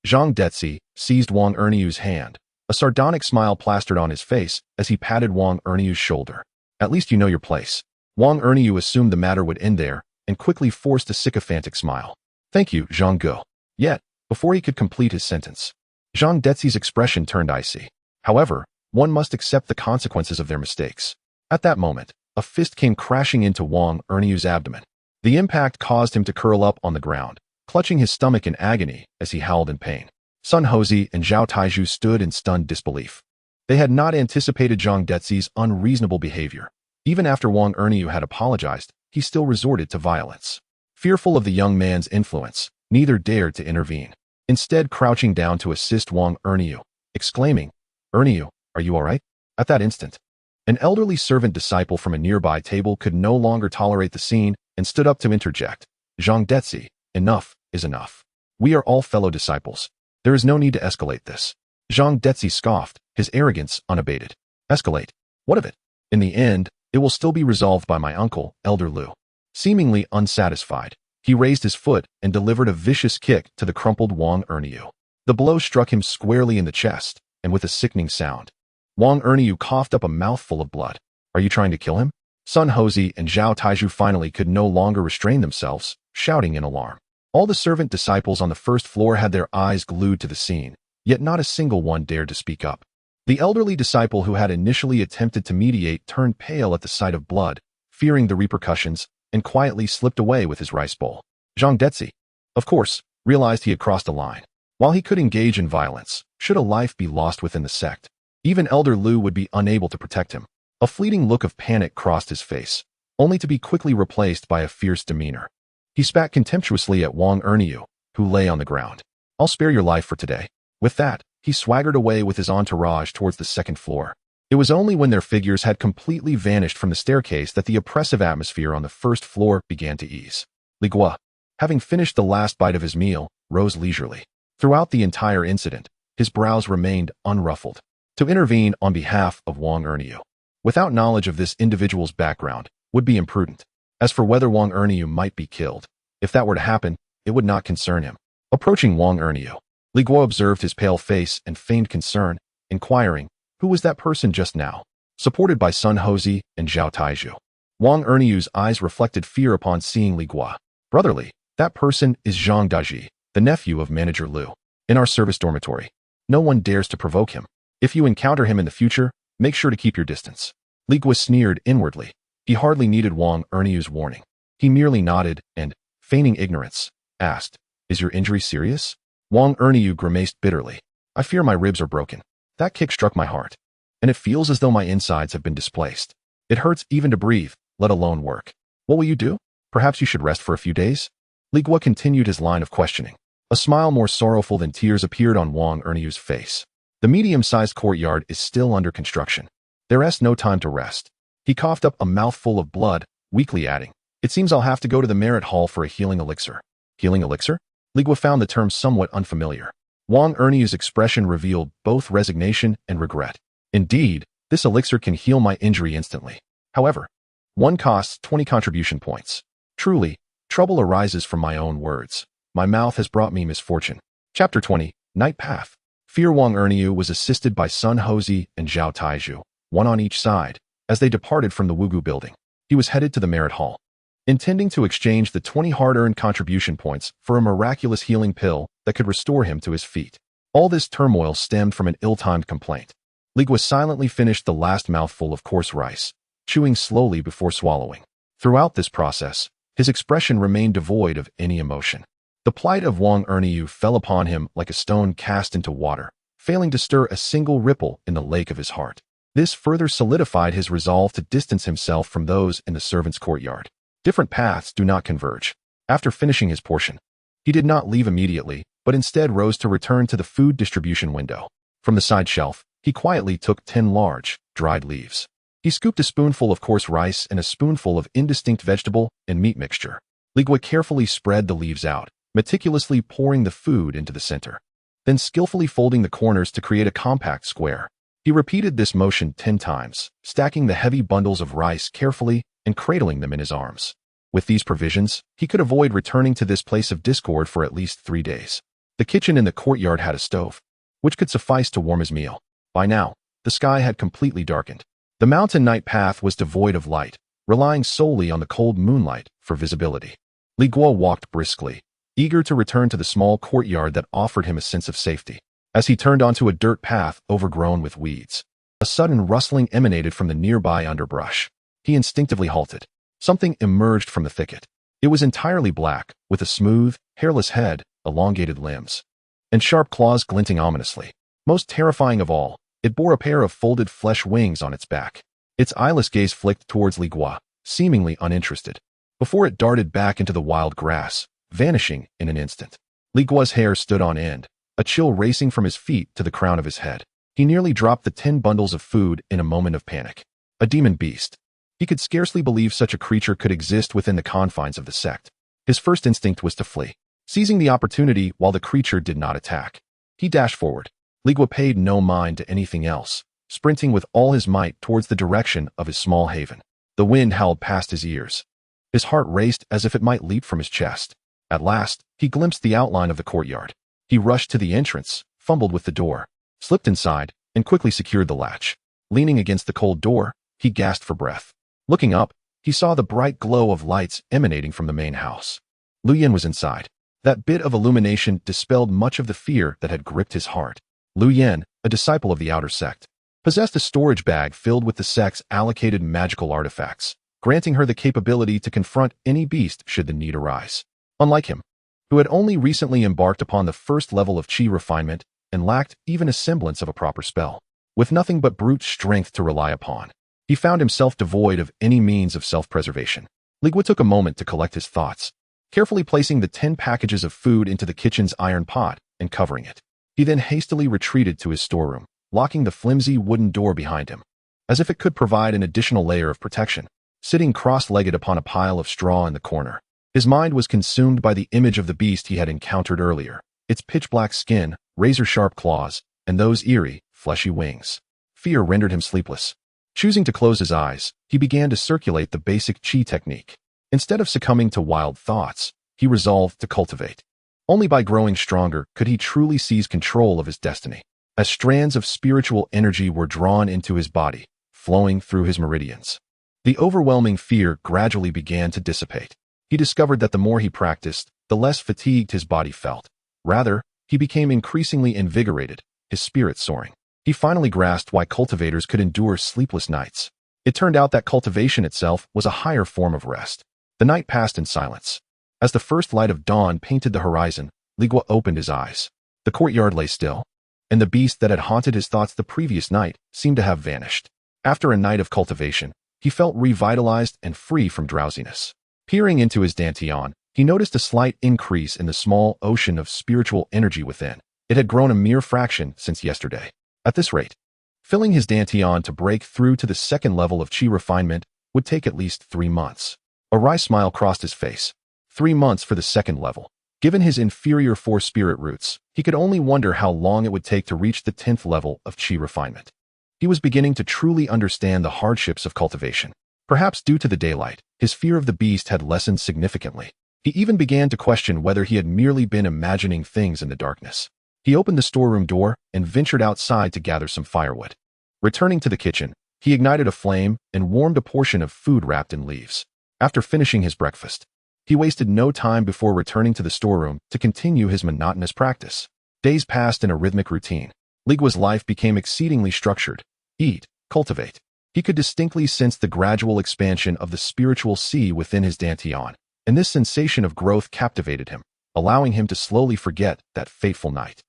Zhang Detzi seized Huang Manor's hand. A sardonic smile plastered on his face as he patted Huang Manor's shoulder. At least you know your place. Huang Manor assumed the matter would end there and quickly forced a sycophantic smile. Thank you, Zhang Ge. Yet, before he could complete his sentence, Zhang Detzi's expression turned icy. However, one must accept the consequences of their mistakes. At that moment, a fist came crashing into Huang Manor's abdomen. The impact caused him to curl up on the ground, clutching his stomach in agony as he howled in pain. Sun Houzi and Zhao Taiju stood in stunned disbelief. They had not anticipated Zhang Detzi's unreasonable behavior. Even after Huang Manor had apologized, he still resorted to violence. Fearful of the young man's influence, neither dared to intervene, instead crouching down to assist Huang Manor, exclaiming, "Manor, are you all right?" At that instant, an elderly servant disciple from a nearby table could no longer tolerate the scene and stood up to interject. Zhang Detzi, enough is enough. We are all fellow disciples. There is no need to escalate this. Zhang Detzi scoffed, his arrogance unabated. Escalate? What of it? In the end, it will still be resolved by my uncle, Elder Lu. Seemingly unsatisfied, he raised his foot and delivered a vicious kick to the crumpled Huang Manor. The blow struck him squarely in the chest, and with a sickening sound, Huang Manor coughed up a mouthful of blood. Are you trying to kill him? Sun Houzi and Zhao Taiju finally could no longer restrain themselves, shouting in alarm. All the servant disciples on the first floor had their eyes glued to the scene, yet not a single one dared to speak up. The elderly disciple who had initially attempted to mediate turned pale at the sight of blood, fearing the repercussions, and quietly slipped away with his rice bowl. Zhang Detzi, of course, realized he had crossed a line. While he could engage in violence, should a life be lost within the sect, even Elder Lu would be unable to protect him. A fleeting look of panic crossed his face, only to be quickly replaced by a fierce demeanor. He spat contemptuously at Huang Manor, who lay on the ground. I'll spare your life for today. With that, he swaggered away with his entourage towards the second floor. It was only when their figures had completely vanished from the staircase that the oppressive atmosphere on the first floor began to ease. Li Guo, having finished the last bite of his meal, rose leisurely. Throughout the entire incident, his brows remained unruffled. To intervene on behalf of Huang Manor, without knowledge of this individual's background, would be imprudent. As for whether Huang Manor might be killed, if that were to happen, it would not concern him. Approaching Huang Manor, Li Guo observed his pale face and feigned concern, inquiring, who was that person just now? Supported by Sun Houzi and Zhao Taiju, Huang Manor's eyes reflected fear upon seeing Li Guo. Brotherly, that person is Zhang Daji, the nephew of Manager Lu. In our service dormitory, no one dares to provoke him. If you encounter him in the future, make sure to keep your distance. Li Guo sneered inwardly. He hardly needed Huang Manor's warning. He merely nodded and, feigning ignorance, asked, "Is your injury serious?" Wang Erniu grimaced bitterly. "I fear my ribs are broken. That kick struck my heart, and it feels as though my insides have been displaced. It hurts even to breathe, let alone work. What will you do? Perhaps you should rest for a few days?" Li Guo continued his line of questioning. A smile more sorrowful than tears appeared on Wang Erniu's face. The medium-sized courtyard is still under construction. There's no time to rest. He coughed up a mouthful of blood, weakly adding, "It seems I'll have to go to the Merit Hall for a healing elixir." Healing elixir? Li Guo found the term somewhat unfamiliar. Wang Erniu's expression revealed both resignation and regret. "Indeed, this elixir can heal my injury instantly. However, one costs 20 contribution points. Truly, trouble arises from my own words. My mouth has brought me misfortune." Chapter 20, Night Path. Fear Wang Erniu was assisted by Sun Hozi and Zhao Taizhu, one on each side, as they departed from the Wugu building. He was headed to the Merit Hall, intending to exchange the 20 hard-earned contribution points for a miraculous healing pill that could restore him to his feet. All this turmoil stemmed from an ill-timed complaint. Li Guo silently finished the last mouthful of coarse rice, chewing slowly before swallowing. Throughout this process, his expression remained devoid of any emotion. The plight of Wang Erniu fell upon him like a stone cast into water, failing to stir a single ripple in the lake of his heart. This further solidified his resolve to distance himself from those in the servants' courtyard. Different paths do not converge. After finishing his portion, he did not leave immediately, but instead rose to return to the food distribution window. From the side shelf, he quietly took 10 large, dried leaves. He scooped a spoonful of coarse rice and a spoonful of indistinct vegetable and meat mixture. Li Guo carefully spread the leaves out, meticulously pouring the food into the center, then skillfully folding the corners to create a compact square. He repeated this motion 10 times, stacking the heavy bundles of rice carefully and cradling them in his arms. With these provisions, he could avoid returning to this place of discord for at least 3 days. The kitchen in the courtyard had a stove, which could suffice to warm his meal. By now, the sky had completely darkened. The mountain night path was devoid of light, relying solely on the cold moonlight for visibility. Li Guo walked briskly, eager to return to the small courtyard that offered him a sense of safety. As he turned onto a dirt path overgrown with weeds, a sudden rustling emanated from the nearby underbrush. He instinctively halted. Something emerged from the thicket. It was entirely black, with a smooth, hairless head, elongated limbs, and sharp claws glinting ominously. Most terrifying of all, it bore a pair of folded flesh wings on its back. Its eyeless gaze flicked towards Li Guo, seemingly uninterested, before it darted back into the wild grass, vanishing in an instant. Li Guo's hair stood on end, a chill racing from his feet to the crown of his head. He nearly dropped the 10 bundles of food in a moment of panic. A demon beast. He could scarcely believe such a creature could exist within the confines of the sect. His first instinct was to flee, seizing the opportunity while the creature did not attack. He dashed forward. Li Guo paid no mind to anything else, sprinting with all his might towards the direction of his small haven. The wind howled past his ears. His heart raced as if it might leap from his chest. At last, he glimpsed the outline of the courtyard. He rushed to the entrance, fumbled with the door, slipped inside, and quickly secured the latch. Leaning against the cold door, he gasped for breath. Looking up, he saw the bright glow of lights emanating from the main house. Lu Yan was inside. That bit of illumination dispelled much of the fear that had gripped his heart. Lu Yan, a disciple of the outer sect, possessed a storage bag filled with the sect's allocated magical artifacts, granting her the capability to confront any beast should the need arise. Unlike him, who had only recently embarked upon the first level of qi refinement and lacked even a semblance of a proper spell, with nothing but brute strength to rely upon, he found himself devoid of any means of self-preservation. Li Guo took a moment to collect his thoughts, carefully placing the 10 packages of food into the kitchen's iron pot and covering it. He then hastily retreated to his storeroom, locking the flimsy wooden door behind him, as if it could provide an additional layer of protection. Sitting cross-legged upon a pile of straw in the corner, his mind was consumed by the image of the beast he had encountered earlier, its pitch-black skin, razor-sharp claws, and those eerie, fleshy wings. Fear rendered him sleepless. Choosing to close his eyes, he began to circulate the basic qi technique. Instead of succumbing to wild thoughts, he resolved to cultivate. Only by growing stronger could he truly seize control of his destiny. As strands of spiritual energy were drawn into his body, flowing through his meridians, the overwhelming fear gradually began to dissipate. He discovered that the more he practiced, the less fatigued his body felt. Rather, he became increasingly invigorated, his spirit soaring. He finally grasped why cultivators could endure sleepless nights. It turned out that cultivation itself was a higher form of rest. The night passed in silence. As the first light of dawn painted the horizon, Li Guo opened his eyes. The courtyard lay still, and the beast that had haunted his thoughts the previous night seemed to have vanished. After a night of cultivation, he felt revitalized and free from drowsiness. Peering into his dantian, he noticed a slight increase in the small ocean of spiritual energy within. It had grown a mere fraction since yesterday. At this rate, filling his dantian to break through to the second level of qi refinement would take at least 3 months. A wry smile crossed his face. 3 months for the second level. Given his inferior 4 spirit roots, he could only wonder how long it would take to reach the 10th level of qi refinement. He was beginning to truly understand the hardships of cultivation. Perhaps due to the daylight, his fear of the beast had lessened significantly. He even began to question whether he had merely been imagining things in the darkness. He opened the storeroom door and ventured outside to gather some firewood. Returning to the kitchen, he ignited a flame and warmed a portion of food wrapped in leaves. After finishing his breakfast, he wasted no time before returning to the storeroom to continue his monotonous practice. Days passed in a rhythmic routine. Li Guo's life became exceedingly structured. Eat, cultivate. He could distinctly sense the gradual expansion of the spiritual sea within his dantian, and this sensation of growth captivated him, allowing him to slowly forget that fateful night.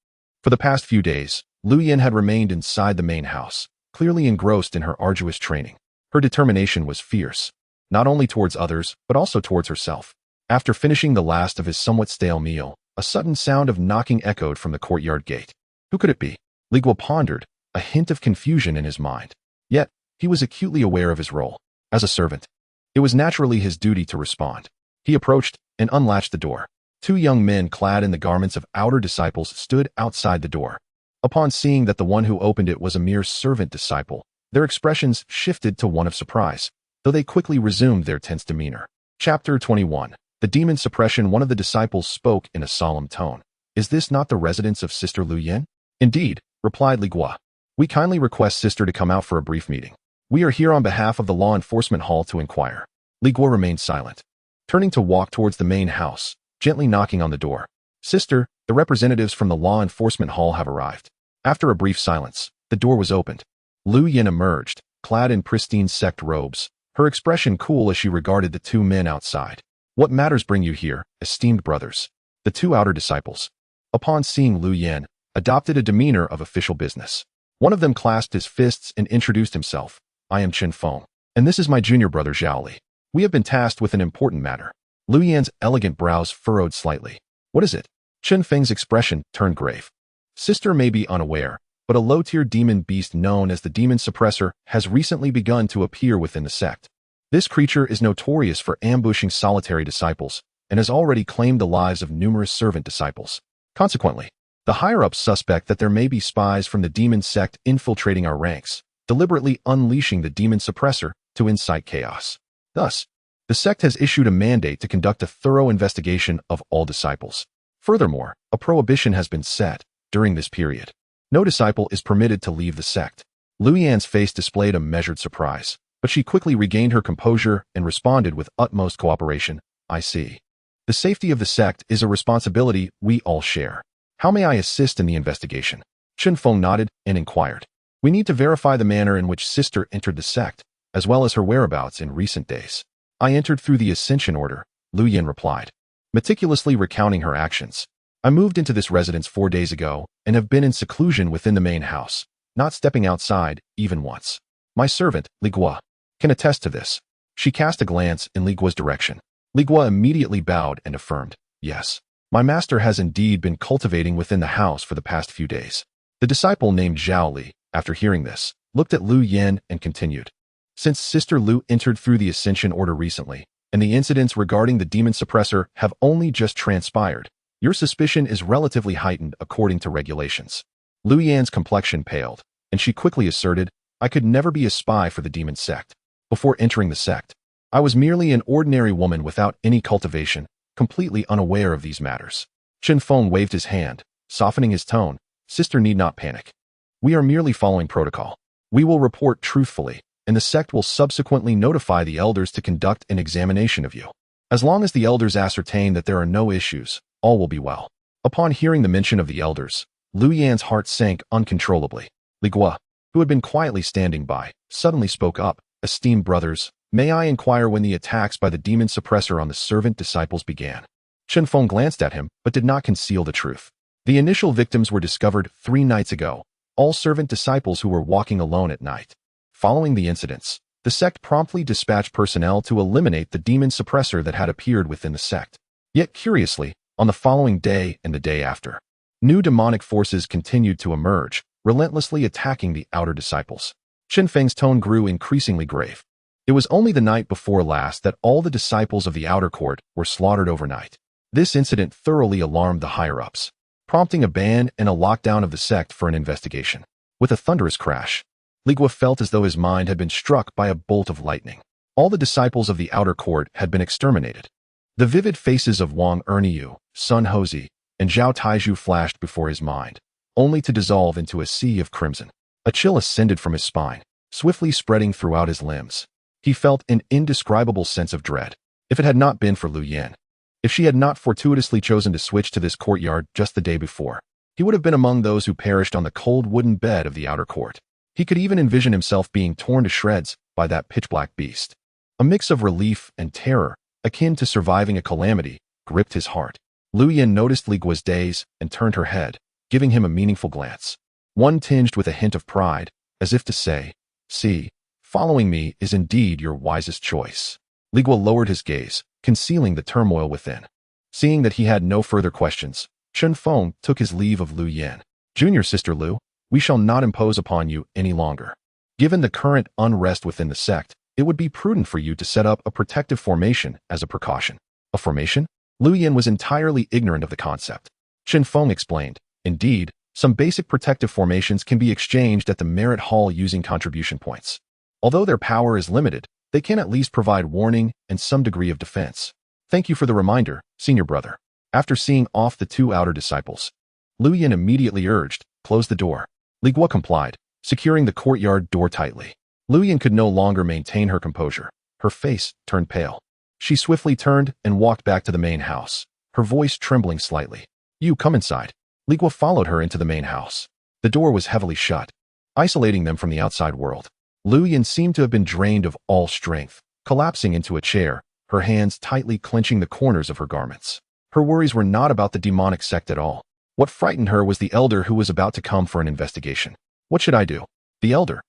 For the past few days, Lu Yin had remained inside the main house, clearly engrossed in her arduous training. Her determination was fierce, not only towards others, but also towards herself. After finishing the last of his somewhat stale meal, a sudden sound of knocking echoed from the courtyard gate. Who could it be? Li Guo pondered, a hint of confusion in his mind. Yet, he was acutely aware of his role. As a servant, it was naturally his duty to respond. He approached and unlatched the door. 2 young men clad in the garments of outer disciples stood outside the door. Upon seeing that the one who opened it was a mere servant disciple, their expressions shifted to one of surprise, though they quickly resumed their tense demeanor. Chapter 21. The Demon Suppression. One of the disciples spoke in a solemn tone. Is this not the residence of Sister Lu Yin? Indeed, replied Li Guo. We kindly request Sister to come out for a brief meeting. We are here on behalf of the law enforcement hall to inquire. Li Guo remained silent, turning to walk towards the main house, gently knocking on the door. Sister, the representatives from the law enforcement hall have arrived. After a brief silence, the door was opened. Lu Yin emerged, clad in pristine sect robes, her expression cool as she regarded the 2 men outside. What matters bring you here, esteemed brothers? The 2 outer disciples, upon seeing Lu Yin, adopted a demeanor of official business. One of them clasped his fists and introduced himself. I am Chen Feng, and this is my junior brother Zhao Li. We have been tasked with an important matter. Lu Yan's elegant brows furrowed slightly. What is it? Chen Feng's expression turned grave. Sister may be unaware, but a low-tier demon beast known as the Demon Suppressor has recently begun to appear within the sect. This creature is notorious for ambushing solitary disciples and has already claimed the lives of numerous servant disciples. Consequently, the higher-ups suspect that there may be spies from the demon sect infiltrating our ranks, deliberately unleashing the Demon Suppressor to incite chaos. Thus, the sect has issued a mandate to conduct a thorough investigation of all disciples. Furthermore, a prohibition has been set during this period. No disciple is permitted to leave the sect. Lu Yan's face displayed a measured surprise, but she quickly regained her composure and responded with utmost cooperation. I see. The safety of the sect is a responsibility we all share. How may I assist in the investigation? Chen Feng nodded and inquired. We need to verify the manner in which Sister entered the sect, as well as her whereabouts in recent days. I entered through the ascension order, Lu Yin replied, meticulously recounting her actions. I moved into this residence 4 days ago and have been in seclusion within the main house, not stepping outside even once. My servant, Li Guo, can attest to this. She cast a glance in Li Guo's direction. Li Guo immediately bowed and affirmed, yes, my master has indeed been cultivating within the house for the past few days. The disciple named Zhao Li, after hearing this, looked at Lu Yin and continued. Since Sister Lu entered through the ascension order recently, and the incidents regarding the demon suppressor have only just transpired, your suspicion is relatively heightened according to regulations. Lu Yan's complexion paled, and she quickly asserted, I could never be a spy for the demon sect. Before entering the sect, I was merely an ordinary woman without any cultivation, completely unaware of these matters. Chen Feng waved his hand, softening his tone. Sister need not panic. We are merely following protocol. We will report truthfully, and the sect will subsequently notify the elders to conduct an examination of you. As long as the elders ascertain that there are no issues, all will be well. Upon hearing the mention of the elders, Lu Yan's heart sank uncontrollably. Li Guo, who had been quietly standing by, suddenly spoke up. Esteemed brothers, May I inquire when the attacks by the demon suppressor on the servant disciples began? Chen Feng glanced at him, but did not conceal the truth. The initial victims were discovered 3 nights ago, all servant disciples who were walking alone at night. Following the incidents, the sect promptly dispatched personnel to eliminate the demon suppressor that had appeared within the sect. Yet curiously, on the following day and the day after, new demonic forces continued to emerge, relentlessly attacking the outer disciples. Chen Feng's tone grew increasingly grave. It was only the night before last that all the disciples of the outer court were slaughtered overnight. This incident thoroughly alarmed the higher-ups, prompting a ban and a lockdown of the sect for an investigation. With a thunderous crash, Li Guo felt as though his mind had been struck by a bolt of lightning. All the disciples of the outer court had been exterminated. The vivid faces of Wang Erniyu, Sun Hozi, and Zhao Taizhu flashed before his mind, only to dissolve into a sea of crimson. A chill ascended from his spine, swiftly spreading throughout his limbs. He felt an indescribable sense of dread. If it had not been for Lu Yan, if she had not fortuitously chosen to switch to this courtyard just the day before, he would have been among those who perished on the cold wooden bed of the outer court. He could even envision himself being torn to shreds by that pitch-black beast. A mix of relief and terror, akin to surviving a calamity, gripped his heart. Lu Yan noticed Li Guo's daze and turned her head, giving him a meaningful glance. One tinged with a hint of pride, as if to say, "See, following me is indeed your wisest choice." Li Guo lowered his gaze, concealing the turmoil within. Seeing that he had no further questions, Chen Feng took his leave of Lu Yan. "Junior sister Lu, we shall not impose upon you any longer. Given the current unrest within the sect, it would be prudent for you to set up a protective formation as a precaution." A formation? Lu Yan was entirely ignorant of the concept. Chen Feng explained, "Indeed, some basic protective formations can be exchanged at the merit hall using contribution points. Although their power is limited, they can at least provide warning and some degree of defense." "Thank you for the reminder, senior brother." After seeing off the 2 outer disciples, Lu Yan immediately urged, "Close the door." Li Guo complied, securing the courtyard door tightly. Lu Yan could no longer maintain her composure. Her face turned pale. She swiftly turned and walked back to the main house, her voice trembling slightly. "You come inside." Li Guo followed her into the main house. The door was heavily shut, isolating them from the outside world. Lu Yan seemed to have been drained of all strength, collapsing into a chair, her hands tightly clenching the corners of her garments. Her worries were not about the demonic sect at all. What frightened her was the elder who was about to come for an investigation. "What should I do?" "The elder.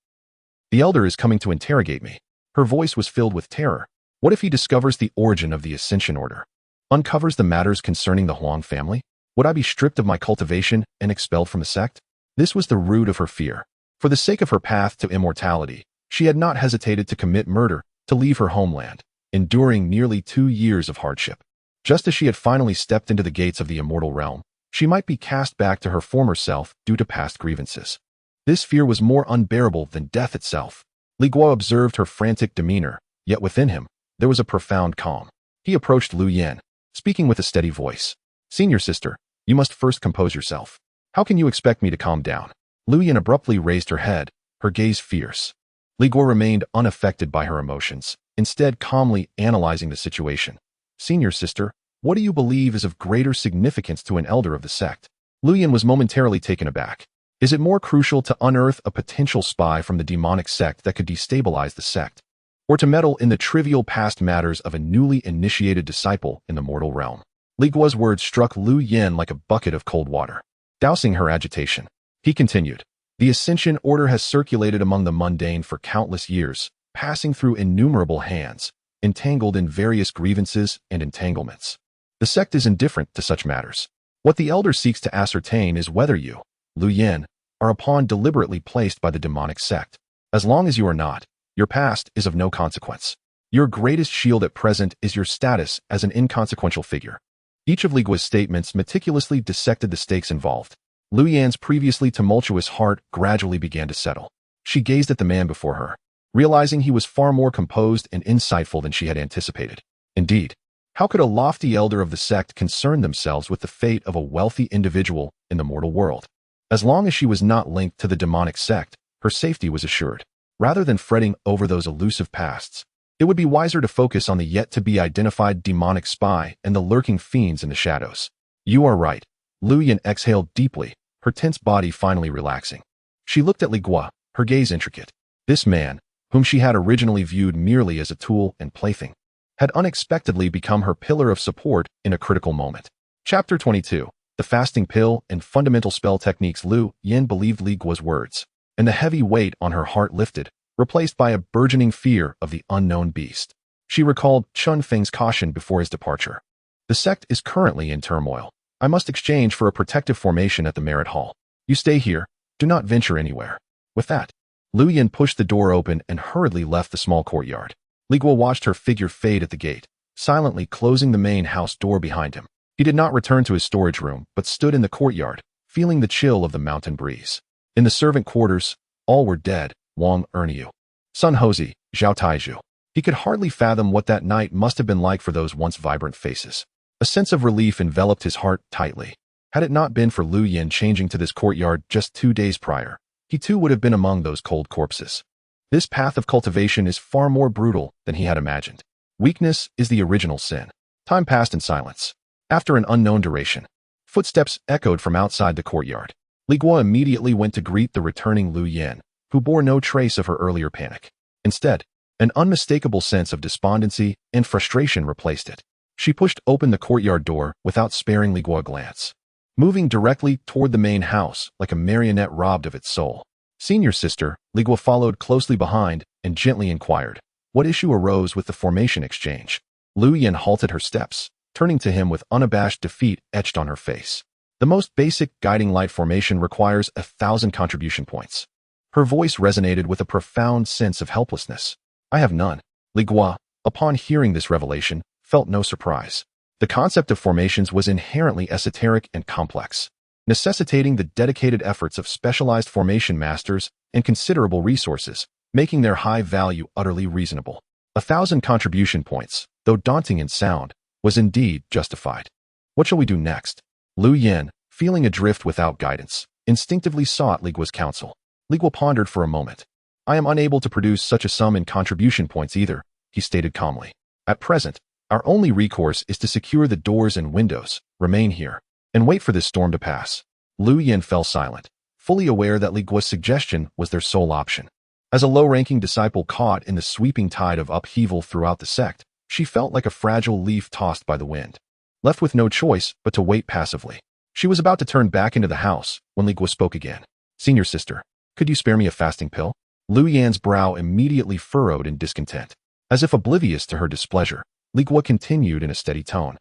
The elder is coming to interrogate me." Her voice was filled with terror. What if he discovers the origin of the ascension order? Uncovers the matters concerning the Huang family? Would I be stripped of my cultivation and expelled from the sect? This was the root of her fear. For the sake of her path to immortality, she had not hesitated to commit murder, to leave her homeland, enduring nearly 2 years of hardship. Just as she had finally stepped into the gates of the immortal realm, she might be cast back to her former self due to past grievances. This fear was more unbearable than death itself. Li Guo observed her frantic demeanor, yet within him, there was a profound calm. He approached Lu Yan, speaking with a steady voice. "Senior sister, you must first compose yourself. How can you expect me to calm down?" Lu Yan abruptly raised her head, her gaze fierce. Li Guo remained unaffected by her emotions, instead calmly analyzing the situation. "Senior sister, what do you believe is of greater significance to an elder of the sect?" Lu Yan was momentarily taken aback. Is it more crucial to unearth a potential spy from the demonic sect that could destabilize the sect, or to meddle in the trivial past matters of a newly initiated disciple in the mortal realm? Li Guo's words struck Lu Yan like a bucket of cold water, dousing her agitation. He continued, "The ascension order has circulated among the mundane for countless years, passing through innumerable hands, entangled in various grievances and entanglements. The sect is indifferent to such matters. What the elder seeks to ascertain is whether you, Lu Yan, are a pawn deliberately placed by the demonic sect. As long as you are not, your past is of no consequence. Your greatest shield at present is your status as an inconsequential figure." Each of Li Guo's statements meticulously dissected the stakes involved. Lu Yan's previously tumultuous heart gradually began to settle. She gazed at the man before her, realizing he was far more composed and insightful than she had anticipated. Indeed, how could a lofty elder of the sect concern themselves with the fate of a wealthy individual in the mortal world? As long as she was not linked to the demonic sect, her safety was assured. Rather than fretting over those elusive pasts, it would be wiser to focus on the yet-to-be-identified demonic spy and the lurking fiends in the shadows. "You are right." Lu Yan exhaled deeply, her tense body finally relaxing. She looked at Li Guo, her gaze intricate. This man, whom she had originally viewed merely as a tool and plaything, had unexpectedly become her pillar of support in a critical moment. Chapter 22. The Fasting Pill and Fundamental Spell Techniques. Lu Yin believed Li Guo's words, and the heavy weight on her heart lifted, replaced by a burgeoning fear of the unknown beast. She recalled Chun Feng's caution before his departure. The sect is currently in turmoil. I must exchange for a protective formation at the Merit Hall. You stay here. Do not venture anywhere. With that, Lu Yin pushed the door open and hurriedly left the small courtyard. Li Guo watched her figure fade at the gate, silently closing the main house door behind him. He did not return to his storage room, but stood in the courtyard, feeling the chill of the mountain breeze. In the servant quarters, all were dead. Wang Erniu, Sun Hozi, Zhao Taizhu. He could hardly fathom what that night must have been like for those once vibrant faces. A sense of relief enveloped his heart tightly. Had it not been for Lu Yin changing to this courtyard just 2 days prior, he too would have been among those cold corpses. This path of cultivation is far more brutal than he had imagined. Weakness is the original sin. Time passed in silence. After an unknown duration, footsteps echoed from outside the courtyard. Li Guo immediately went to greet the returning Lu Yin, who bore no trace of her earlier panic. Instead, an unmistakable sense of despondency and frustration replaced it. She pushed open the courtyard door without sparing Li Guo a glance, moving directly toward the main house like a marionette robbed of its soul. Senior sister, Li Guo followed closely behind and gently inquired, what issue arose with the formation exchange? Lu Yin halted her steps, turning to him with unabashed defeat etched on her face. The most basic guiding light formation requires 1,000 contribution points. Her voice resonated with a profound sense of helplessness. I have none. Li Guo, upon hearing this revelation, felt no surprise. The concept of formations was inherently esoteric and complex, necessitating the dedicated efforts of specialized formation masters and considerable resources, making their high value utterly reasonable. 1,000 contribution points, though daunting in sound, was indeed justified. What shall we do next? Lu Yin, feeling adrift without guidance, instinctively sought Li Guo's counsel. Li Guo pondered for a moment. I am unable to produce such a sum in contribution points either, he stated calmly. At present, our only recourse is to secure the doors and windows, remain here, and wait for this storm to pass. Lu Yin fell silent, fully aware that Li Guo's suggestion was their sole option. As a low-ranking disciple caught in the sweeping tide of upheaval throughout the sect, she felt like a fragile leaf tossed by the wind, left with no choice but to wait passively. She was about to turn back into the house when Li Guo spoke again. Senior sister, could you spare me a fasting pill? Lu Yan's brow immediately furrowed in discontent. As if oblivious to her displeasure, Li Guo continued in a steady tone.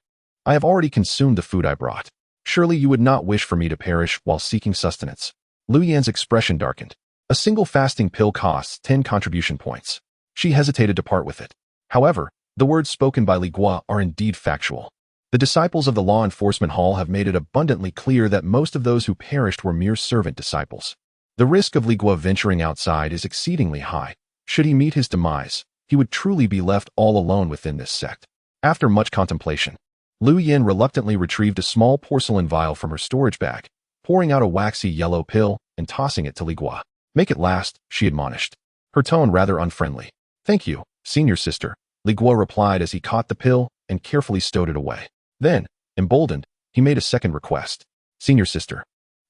I have already consumed the food I brought. Surely you would not wish for me to perish while seeking sustenance. Lu Yan's expression darkened. A single fasting pill costs 10 contribution points. She hesitated to part with it. However, the words spoken by Li Guo are indeed factual. The disciples of the law enforcement hall have made it abundantly clear that most of those who perished were mere servant disciples. The risk of Li Guo venturing outside is exceedingly high. Should he meet his demise, he would truly be left all alone within this sect. After much contemplation, Lu Yin reluctantly retrieved a small porcelain vial from her storage bag, pouring out a waxy yellow pill and tossing it to Li Guo. Make it last, she admonished, her tone rather unfriendly. Thank you, senior sister, Li Guo replied as he caught the pill and carefully stowed it away. Then, emboldened, he made a second request. Senior sister,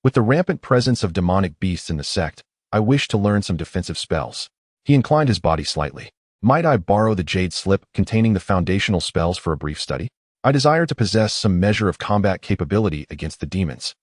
with the rampant presence of demonic beasts in the sect, I wish to learn some defensive spells. He inclined his body slightly. Might I borrow the jade slip containing the foundational spells for a brief study? I desire to possess some measure of combat capability against the demons,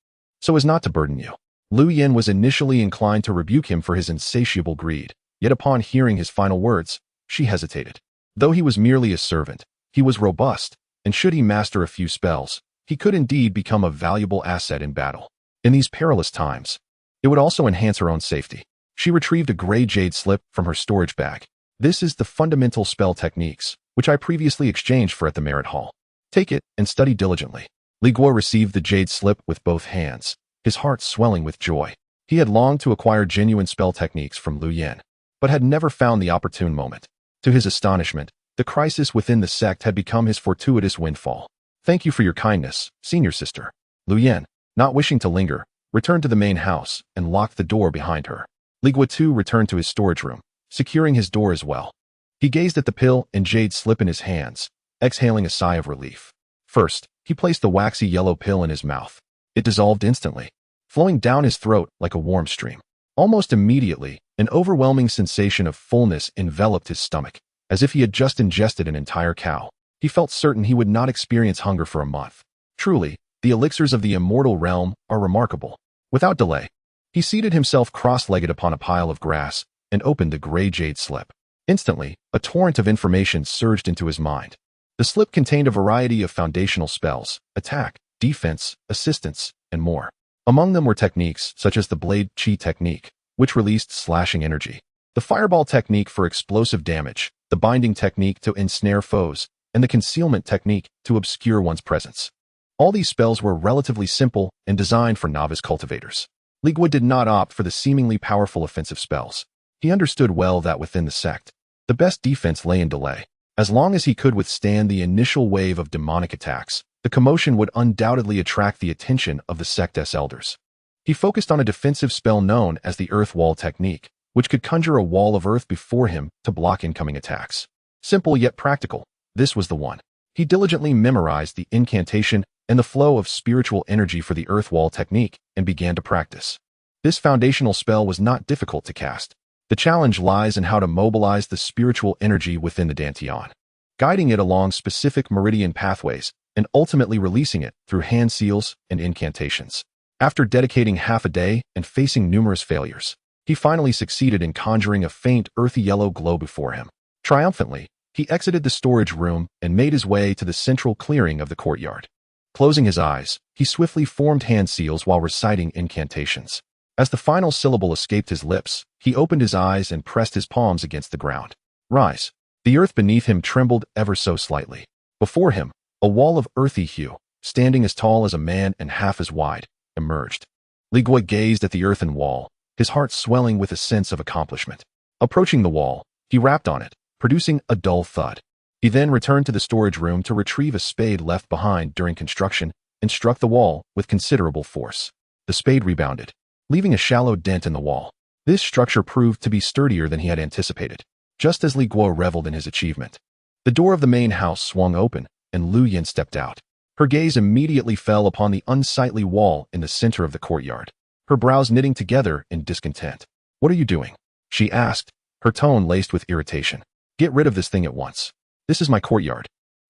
so as not to burden you. Lu Yin was initially inclined to rebuke him for his insatiable greed, yet upon hearing his final words, she hesitated. Though he was merely a servant, he was robust, and should he master a few spells, he could indeed become a valuable asset in battle. In these perilous times, it would also enhance her own safety. She retrieved a gray jade slip from her storage bag. This is the fundamental spell techniques, which I previously exchanged for at the Merit Hall. Take it and study diligently. Li Guo received the jade slip with both hands, his heart swelling with joy. He had longed to acquire genuine spell techniques from Lu Yin, but had never found the opportune moment. To his astonishment, the crisis within the sect had become his fortuitous windfall. Thank you for your kindness, senior sister. Lu Yin, not wishing to linger, returned to the main house and locked the door behind her. Li Guo too returned to his storage room, securing his door as well. He gazed at the pill and jade slip in his hands, exhaling a sigh of relief. First, he placed the waxy yellow pill in his mouth. It dissolved instantly, flowing down his throat like a warm stream. Almost immediately, An overwhelming sensation of fullness enveloped his stomach, as if he had just ingested an entire cow. He felt certain he would not experience hunger for a month. Truly, the elixirs of the immortal realm are remarkable. Without delay, he seated himself cross-legged upon a pile of grass and opened the gray jade slip. Instantly, a torrent of information surged into his mind. The slip contained a variety of foundational spells: attack, defense, assistance, and more. Among them were techniques such as the blade chi technique, which released slashing energy, the fireball technique for explosive damage, the binding technique to ensnare foes, and the concealment technique to obscure one's presence. All these spells were relatively simple and designed for novice cultivators. Li Guo did not opt for the seemingly powerful offensive spells. He understood well that within the sect, the best defense lay in delay. As long as he could withstand the initial wave of demonic attacks, the commotion would undoubtedly attract the attention of the sect's elders. He focused on a defensive spell known as the Earth Wall technique, which could conjure a wall of earth before him to block incoming attacks. Simple yet practical, this was the one. He diligently memorized the incantation and the flow of spiritual energy for the Earth Wall technique and began to practice. This foundational spell was not difficult to cast. The challenge lies in how to mobilize the spiritual energy within the Dantian, guiding it along specific meridian pathways and ultimately releasing it through hand seals and incantations. After dedicating half a day and facing numerous failures, he finally succeeded in conjuring a faint earthy yellow glow before him. Triumphantly, he exited the storage room and made his way to the central clearing of the courtyard. Closing his eyes, he swiftly formed hand seals while reciting incantations. As the final syllable escaped his lips, he opened his eyes and pressed his palms against the ground. Rise. The earth beneath him trembled ever so slightly. Before him, a wall of earthy hue, standing as tall as a man and half as wide, emerged. Li Guo gazed at the earthen wall, his heart swelling with a sense of accomplishment. Approaching the wall, he rapped on it, producing a dull thud. He then returned to the storage room to retrieve a spade left behind during construction and struck the wall with considerable force. The spade rebounded, leaving a shallow dent in the wall. This structure proved to be sturdier than he had anticipated. Just as Li Guo reveled in his achievement, the door of the main house swung open, and Lu Yin stepped out. Her gaze immediately fell upon the unsightly wall in the center of the courtyard, her brows knitting together in discontent. "What are you doing?" she asked, her tone laced with irritation. "Get rid of this thing at once. This is my courtyard."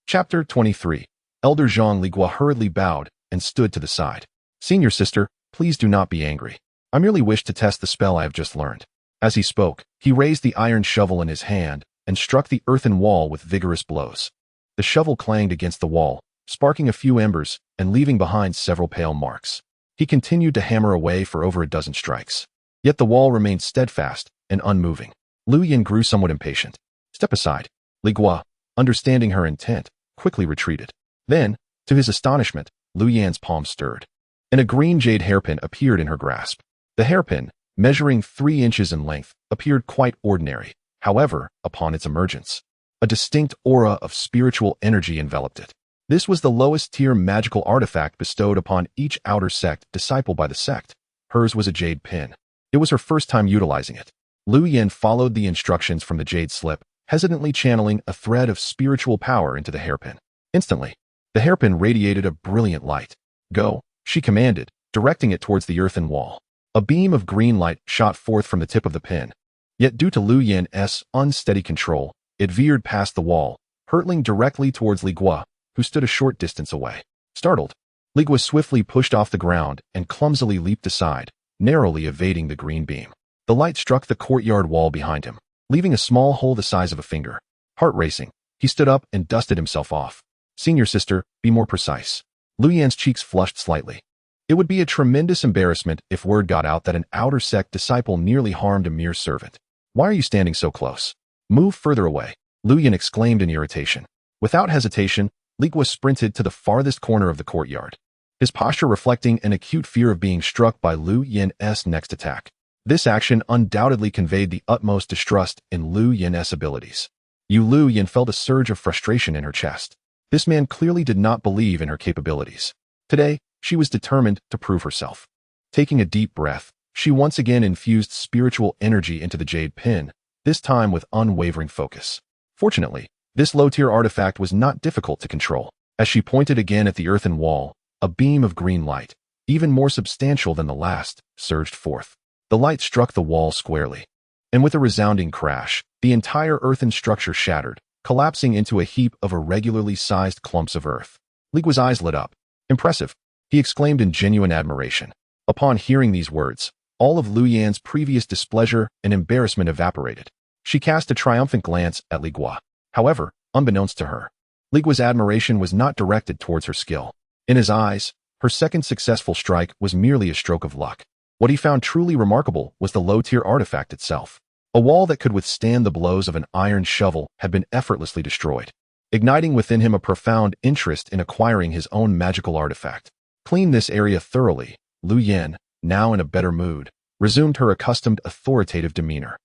Chapter 23. Elder Zhang. Li Guo hurriedly bowed and stood to the side. "Senior sister, please do not be angry. I merely wish to test the spell I have just learned." As he spoke, he raised the iron shovel in his hand and struck the earthen wall with vigorous blows. The shovel clanged against the wall, sparking a few embers and leaving behind several pale marks. He continued to hammer away for over a dozen strikes. Yet the wall remained steadfast and unmoving. Lu Yin grew somewhat impatient. "Step aside." Li Guo, understanding her intent, quickly retreated. Then, to his astonishment, Lu Yan's palm stirred, and a green jade hairpin appeared in her grasp. The hairpin, measuring 3 inches in length, appeared quite ordinary. However, upon its emergence, a distinct aura of spiritual energy enveloped it. This was the lowest tier magical artifact bestowed upon each outer sect disciple by the sect. Hers was a jade pin. It was her first time utilizing it. Lu Yin followed the instructions from the jade slip, hesitantly channeling a thread of spiritual power into the hairpin. Instantly, the hairpin radiated a brilliant light. "Go," she commanded, directing it towards the earthen wall. A beam of green light shot forth from the tip of the pin. Yet due to Lu Yin's unsteady control, it veered past the wall, hurtling directly towards Li Guo, who stood a short distance away. Startled, Li Guo swiftly pushed off the ground and clumsily leaped aside, narrowly evading the green beam. The light struck the courtyard wall behind him, leaving a small hole the size of a finger. Heart racing, he stood up and dusted himself off. "Senior sister, be more precise." Lu Yan's cheeks flushed slightly. It would be a tremendous embarrassment if word got out that an outer sect disciple nearly harmed a mere servant. "Why are you standing so close? Move further away," Lu Yin exclaimed in irritation. Without hesitation, Li Guo sprinted to the farthest corner of the courtyard, his posture reflecting an acute fear of being struck by Lu Yin's next attack. This action undoubtedly conveyed the utmost distrust in Lu Yin's abilities. Lu Yin felt a surge of frustration in her chest. This man clearly did not believe in her capabilities. Today, she was determined to prove herself. Taking a deep breath, she once again infused spiritual energy into the jade pin, this time with unwavering focus. Fortunately, this low-tier artifact was not difficult to control. As she pointed again at the earthen wall, a beam of green light, even more substantial than the last, surged forth. The light struck the wall squarely. and with a resounding crash, the entire earthen structure shattered, collapsing into a heap of irregularly sized clumps of earth. Li Guo's eyes lit up. "Impressive," he exclaimed in genuine admiration. Upon hearing these words, all of Lu Yan's previous displeasure and embarrassment evaporated. She cast a triumphant glance at Li Guo. However, unbeknownst to her, Li Guo's admiration was not directed towards her skill. In his eyes, her second successful strike was merely a stroke of luck. What he found truly remarkable was the low-tier artifact itself. A wall that could withstand the blows of an iron shovel had been effortlessly destroyed, igniting within him a profound interest in acquiring his own magical artifact. Clean this area thoroughly. Lu Yan, now in a better mood, resumed her accustomed authoritative demeanor.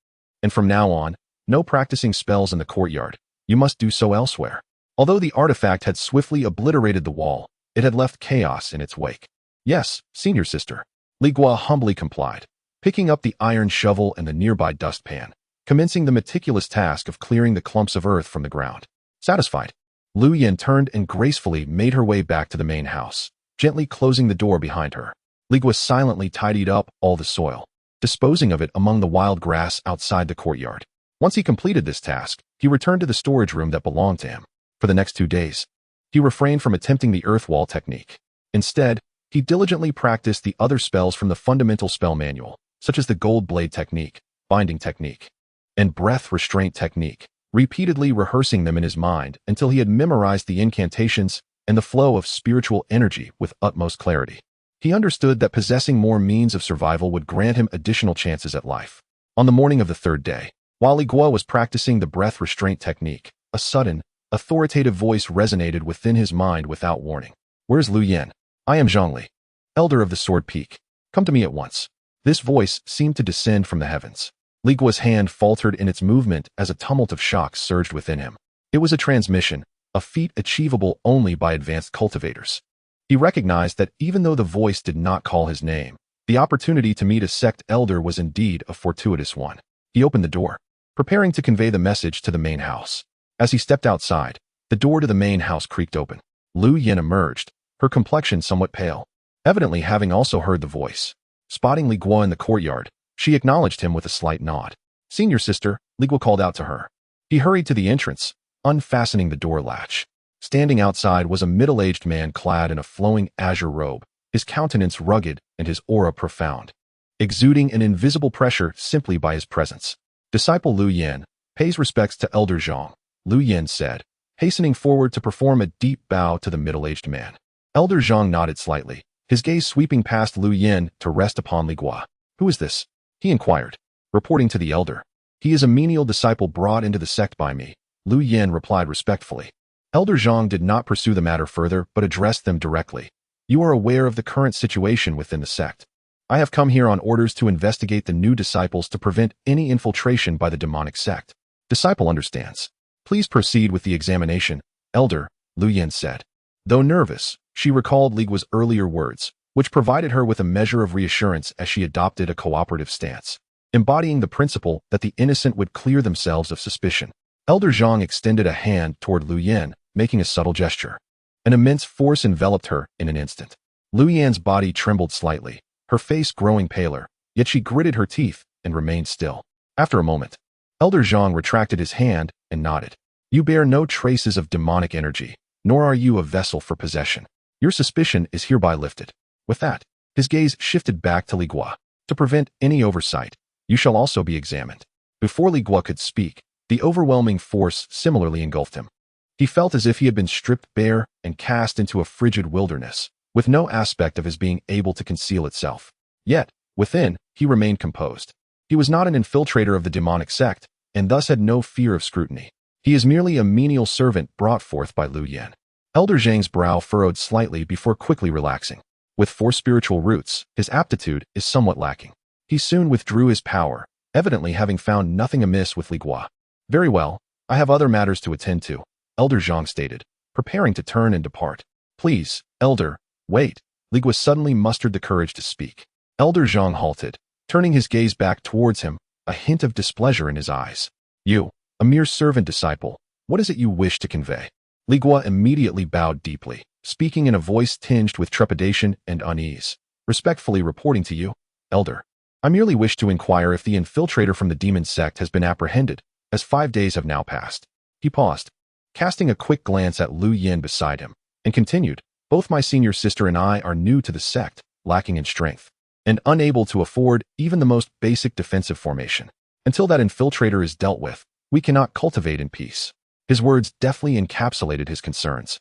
"And from now on, no practicing spells in the courtyard. You must do so elsewhere." Although the artifact had swiftly obliterated the wall, it had left chaos in its wake. "Yes, senior sister." Li Guo humbly complied, picking up the iron shovel and the nearby dustpan, commencing the meticulous task of clearing the clumps of earth from the ground. Satisfied, Lu Yan turned and gracefully made her way back to the main house, gently closing the door behind her. Li Guo silently tidied up all the soil, disposing of it among the wild grass outside the courtyard. Once he completed this task, he returned to the storage room that belonged to him. For the next 2 days, he refrained from attempting the earth wall technique. Instead, he diligently practiced the other spells from the fundamental spell manual, such as the gold blade technique, binding technique, and breath restraint technique, repeatedly rehearsing them in his mind until he had memorized the incantations and the flow of spiritual energy with utmost clarity. He understood that possessing more means of survival would grant him additional chances at life. On the morning of the 3rd day, while Li Guo was practicing the breath restraint technique, a sudden, authoritative voice resonated within his mind without warning. "Where's Lu Yan? I am Zhongli, Elder of the Sword Peak. Come to me at once." This voice seemed to descend from the heavens. Li Guo's hand faltered in its movement as a tumult of shock surged within him. It was a transmission, a feat achievable only by advanced cultivators. He recognized that even though the voice did not call his name, the opportunity to meet a sect elder was indeed a fortuitous one. He opened the door, preparing to convey the message to the main house. As he stepped outside, the door to the main house creaked open. Lu Yan emerged, her complexion somewhat pale, evidently having also heard the voice. Spotting Li Guo in the courtyard, she acknowledged him with a slight nod. "Senior sister," Li Guo called out to her. He hurried to the entrance, unfastening the door latch. Standing outside was a middle-aged man clad in a flowing azure robe, his countenance rugged and his aura profound, exuding an invisible pressure simply by his presence. "Disciple Lu Yan pays respects to Elder Zhang," Lu Yan said, hastening forward to perform a deep bow to the middle-aged man. Elder Zhang nodded slightly, his gaze sweeping past Lu Yan to rest upon Li Guo. "Who is this?" he inquired, reporting to the elder. "He is a menial disciple brought into the sect by me," Lu Yan replied respectfully. Elder Zhang did not pursue the matter further but addressed them directly. "You are aware of the current situation within the sect. I have come here on orders to investigate the new disciples to prevent any infiltration by the demonic sect." "Disciple understands. Please proceed with the examination, Elder," Lu Yan said. Though nervous, she recalled Li Guo's earlier words, which provided her with a measure of reassurance as she adopted a cooperative stance, embodying the principle that the innocent would clear themselves of suspicion. Elder Zhang extended a hand toward Lu Yan, making a subtle gesture. An immense force enveloped her in an instant. Lu Yan's body trembled slightly, her face growing paler, yet she gritted her teeth and remained still. After a moment, Elder Zhang retracted his hand and nodded. "You bear no traces of demonic energy, nor are you a vessel for possession. Your suspicion is hereby lifted." With that, his gaze shifted back to Li Guo. "To prevent any oversight, you shall also be examined." Before Li Guo could speak, the overwhelming force similarly engulfed him. He felt as if he had been stripped bare and cast into a frigid wilderness, with no aspect of his being able to conceal itself. Yet, within, he remained composed. He was not an infiltrator of the demonic sect, and thus had no fear of scrutiny. He is merely a menial servant brought forth by Lu Yan. Elder Zhang's brow furrowed slightly before quickly relaxing. With 4 spiritual roots, his aptitude is somewhat lacking. He soon withdrew his power, evidently having found nothing amiss with Li Guo. "Very well, I have other matters to attend to," Elder Zhang stated, preparing to turn and depart. "Please, Elder, wait." Li Guo suddenly mustered the courage to speak. Elder Zhang halted, turning his gaze back towards him, a hint of displeasure in his eyes. "You, a mere servant disciple, what is it you wish to convey?" Li Guo immediately bowed deeply, speaking in a voice tinged with trepidation and unease. "Respectfully reporting to you, Elder, I merely wish to inquire if the infiltrator from the demon sect has been apprehended, as 5 days have now passed. He paused, casting a quick glance at Lu Yin beside him, and continued, both my senior sister and I are new to the sect, lacking in strength, and unable to afford even the most basic defensive formation. Until that infiltrator is dealt with, we cannot cultivate in peace. His words deftly encapsulated his concerns,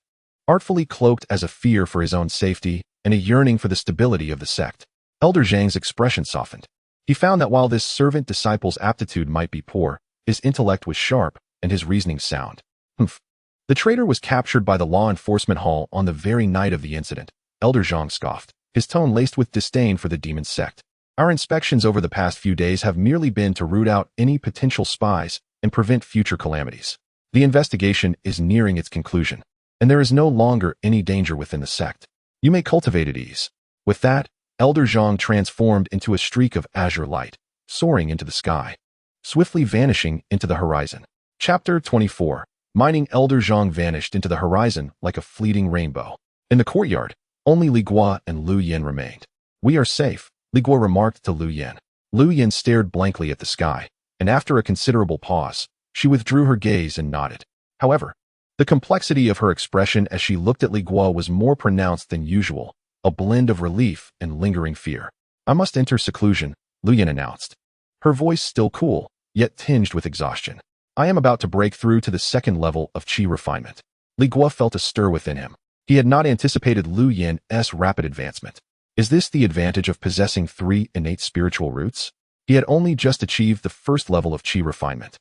artfully cloaked as a fear for his own safety and a yearning for the stability of the sect. Elder Zhang's expression softened. He found that while this servant disciple's aptitude might be poor, his intellect was sharp and his reasoning sound. Humph. The traitor was captured by the law enforcement hall on the very night of the incident. Elder Zhang scoffed, his tone laced with disdain for the demon sect. Our inspections over the past few days have merely been to root out any potential spies and prevent future calamities. The investigation is nearing its conclusion, and there is no longer any danger within the sect. You may cultivate at ease. With that, Elder Zhang transformed into a streak of azure light, soaring into the sky, swiftly vanishing into the horizon. Chapter 24. Mining. Elder Zhang vanished into the horizon like a fleeting rainbow. In the courtyard, only Li Guo and Lu Yin remained. We are safe, Li Guo remarked to Lu Yin. Lu Yin stared blankly at the sky, and after a considerable pause, she withdrew her gaze and nodded. However, the complexity of her expression as she looked at Li Guo was more pronounced than usual, a blend of relief and lingering fear. I must enter seclusion, Lu Yin announced, her voice still cool, yet tinged with exhaustion. I am about to break through to the second level of qi refinement. Li Guo felt a stir within him. He had not anticipated Lu Yin's rapid advancement. Is this the advantage of possessing 3 innate spiritual roots? He had only just achieved the first level of qi refinement,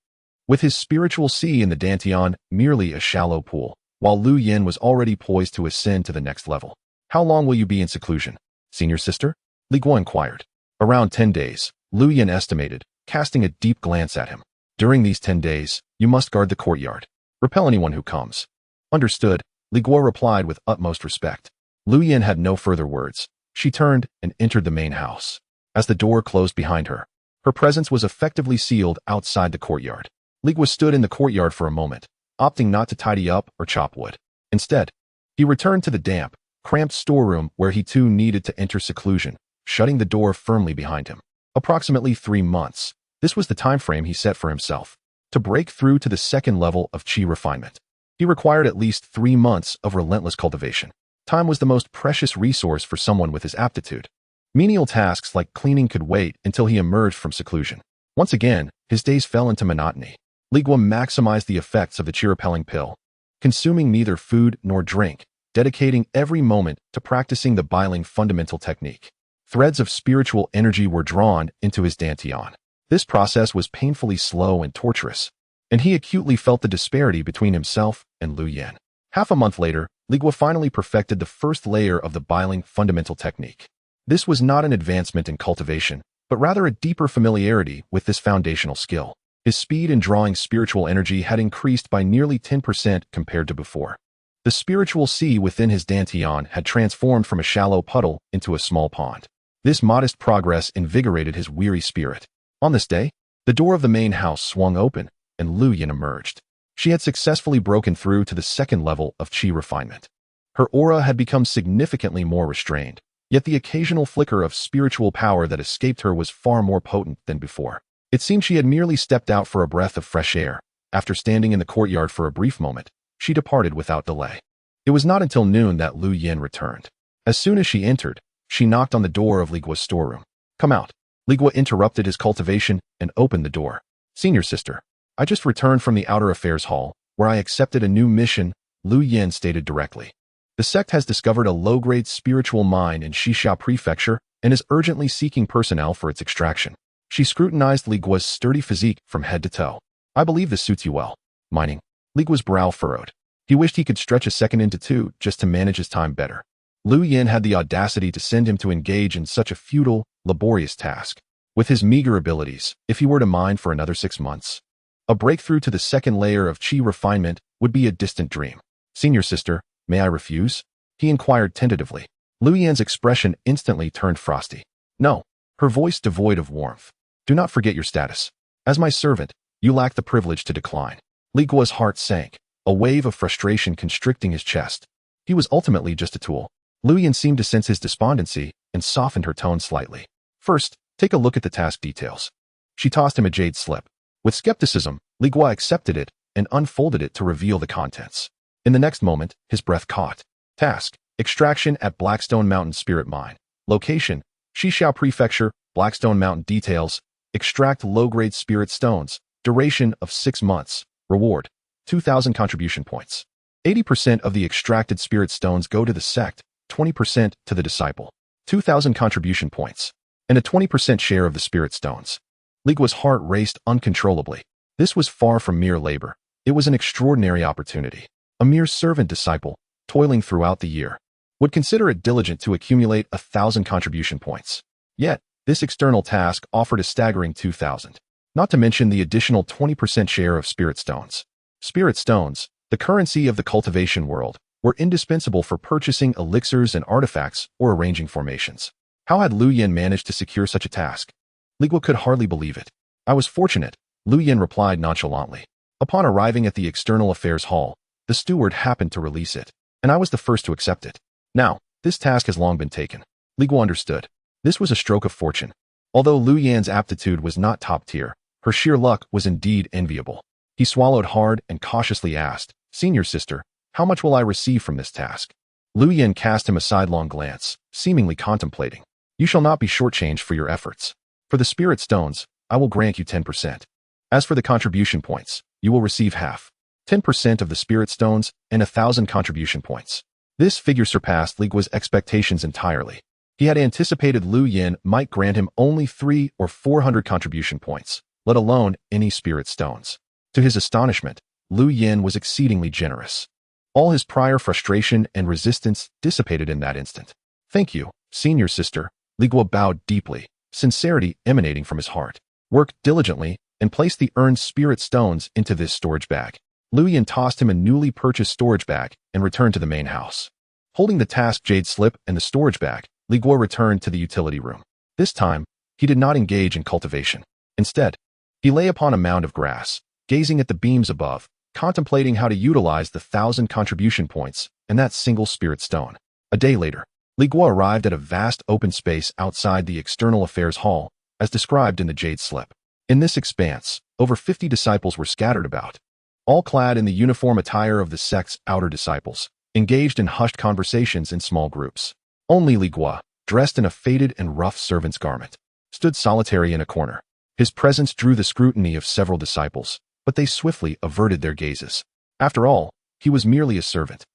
with his spiritual sea in the Dantian merely a shallow pool, while Lu Yin was already poised to ascend to the next level. How long will you be in seclusion, senior sister? Li Guo inquired. Around 10 days, Lu Yin estimated, casting a deep glance at him. During these 10 days, you must guard the courtyard. Repel anyone who comes. Understood, Li Guo replied with utmost respect. Lu Yin had no further words. She turned and entered the main house. As the door closed behind her, her presence was effectively sealed outside the courtyard. Li Guo stood in the courtyard for a moment, opting not to tidy up or chop wood. Instead, he returned to the damp, cramped storeroom where he too needed to enter seclusion, shutting the door firmly behind him. Approximately 3 months. This was the time frame he set for himself. To break through to the second level of qi refinement, he required at least 3 months of relentless cultivation. Time was the most precious resource for someone with his aptitude. Menial tasks like cleaning could wait until he emerged from seclusion. Once again, his days fell into monotony. Li Guo maximized the effects of the qi-repelling pill, consuming neither food nor drink, dedicating every moment to practicing the Biling fundamental technique. Threads of spiritual energy were drawn into his Dantian. This process was painfully slow and torturous, and he acutely felt the disparity between himself and Lu Yin. Half a month later, Li Guo finally perfected the first layer of the Biling fundamental technique. This was not an advancement in cultivation, but rather a deeper familiarity with this foundational skill. His speed in drawing spiritual energy had increased by nearly 10% compared to before. The spiritual sea within his Dantian had transformed from a shallow puddle into a small pond. This modest progress invigorated his weary spirit. On this day, the door of the main house swung open, and Lu Yin emerged. She had successfully broken through to the second level of qi refinement. Her aura had become significantly more restrained, yet the occasional flicker of spiritual power that escaped her was far more potent than before. It seemed she had merely stepped out for a breath of fresh air. After standing in the courtyard for a brief moment, she departed without delay. It was not until noon that Lu Yin returned. As soon as she entered, she knocked on the door of Li Guo's storeroom. Come out. Li Guo interrupted his cultivation and opened the door. Senior sister, I just returned from the Outer Affairs Hall, where I accepted a new mission, Lu Yin stated directly. The sect has discovered a low-grade spiritual mine in Xisha Prefecture and is urgently seeking personnel for its extraction. She scrutinized Li Guo's sturdy physique from head to toe. I believe this suits you well. Mining. Li Guo's brow furrowed. He wished he could stretch a second into 2 just to manage his time better. Lu Yin had the audacity to send him to engage in such a futile, laborious task. With his meager abilities, if he were to mine for another 6 months, a breakthrough to the second layer of qi refinement would be a distant dream. Senior sister, may I refuse? He inquired tentatively. Lu Yin's expression instantly turned frosty. No, her voice devoid of warmth. Do not forget your status. As my servant, you lack the privilege to decline. Li Guo's heart sank, a wave of frustration constricting his chest. He was ultimately just a tool. Lu Yin seemed to sense his despondency and softened her tone slightly. First, Take a look at the task details. She tossed him a jade slip. With skepticism, Li Guo accepted it and unfolded it to reveal the contents. In the next moment, his breath caught. Task: extraction at Blackstone Mountain Spirit Mine. Location: Xixiao Prefecture, Blackstone Mountain. Details: extract low-grade spirit stones. Duration of 6 months. Reward: 2,000 contribution points. 80% of the extracted spirit stones go to the sect, 20% to the disciple. 2,000 contribution points. And a 20% share of the spirit stones. Li Guo's heart raced uncontrollably. This was far from mere labor. It was an extraordinary opportunity. A mere servant disciple, toiling throughout the year, would consider it diligent to accumulate 1,000 contribution points. Yet, this external task offered a staggering 2,000. Not to mention the additional 20% share of spirit stones. Spirit stones, the currency of the cultivation world, were indispensable for purchasing elixirs and artifacts or arranging formations. How had Lu Yin managed to secure such a task? Li Guo could hardly believe it. I was fortunate, Lu Yin replied nonchalantly. Upon arriving at the External Affairs Hall, the steward happened to release it, and I was the first to accept it. Now, this task has long been taken. Li Guo understood. This was a stroke of fortune. Although Lu Yan's aptitude was not top tier, her sheer luck was indeed enviable. He swallowed hard and cautiously asked, "Senior sister, how much will I receive from this task?" Lu Yan cast him a sidelong glance, seemingly contemplating. "You shall not be shortchanged for your efforts. For the spirit stones, I will grant you 10%. As for the contribution points, you will receive half. 10% of the spirit stones and 1,000 contribution points." This figure surpassed Li Guo's expectations entirely. He had anticipated Lu Yin might grant him only 300 or 400 contribution points, let alone any spirit stones. To his astonishment, Lu Yin was exceedingly generous. All his prior frustration and resistance dissipated in that instant. "Thank you, senior sister." Li Guo bowed deeply, sincerity emanating from his heart. "Work diligently and place the earned spirit stones into this storage bag." Lu Yin tossed him a newly purchased storage bag and returned to the main house. Holding the task jade slip and the storage bag, Li Guo returned to the utility room. This time, he did not engage in cultivation. Instead, he lay upon a mound of grass, gazing at the beams above, contemplating how to utilize the 1,000 contribution points and that single spirit stone. A day later, Li Guo arrived at a vast open space outside the External Affairs Hall, as described in the jade slip. In this expanse, over 50 disciples were scattered about, all clad in the uniform attire of the sect's outer disciples, engaged in hushed conversations in small groups. Only Li Guo, dressed in a faded and rough servant's garment, stood solitary in a corner. His presence drew the scrutiny of several disciples, but they swiftly averted their gazes. After all, he was merely a servant.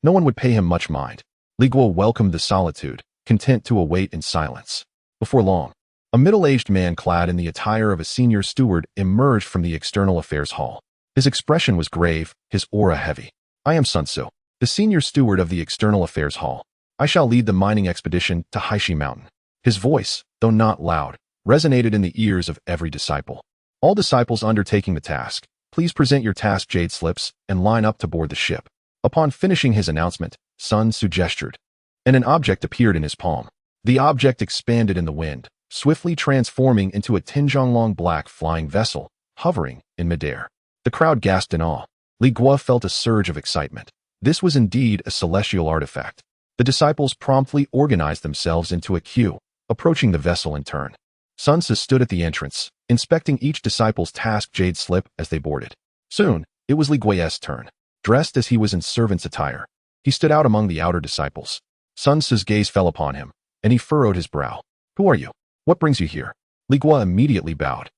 No one would pay him much mind. Li Guo welcomed the solitude, content to await in silence. Before long, a middle-aged man clad in the attire of a senior steward emerged from the External Affairs Hall. His expression was grave, his aura heavy. "I am Sun Tzu, the senior steward of the External Affairs Hall. I shall lead the mining expedition to Haishi Mountain." His voice, though not loud, resonated in the ears of every disciple. "All disciples undertaking the task, please present your task jade slips and line up to board the ship." Upon finishing his announcement, Sun Tzu gestured, and an object appeared in his palm. The object expanded in the wind, swiftly transforming into a Tinzhonglong black flying vessel, hovering in midair. The crowd gasped in awe. Li Guo felt a surge of excitement. This was indeed a celestial artifact. The disciples promptly organized themselves into a queue, approaching the vessel in turn. Sun Tzu stood at the entrance, inspecting each disciple's task jade slip as they boarded. Soon, it was Li Guo's turn. Dressed as he was in servant's attire, he stood out among the outer disciples. Sun Tzu's gaze fell upon him, and he furrowed his brow. "Who are you? What brings you here?" Li Guo immediately bowed,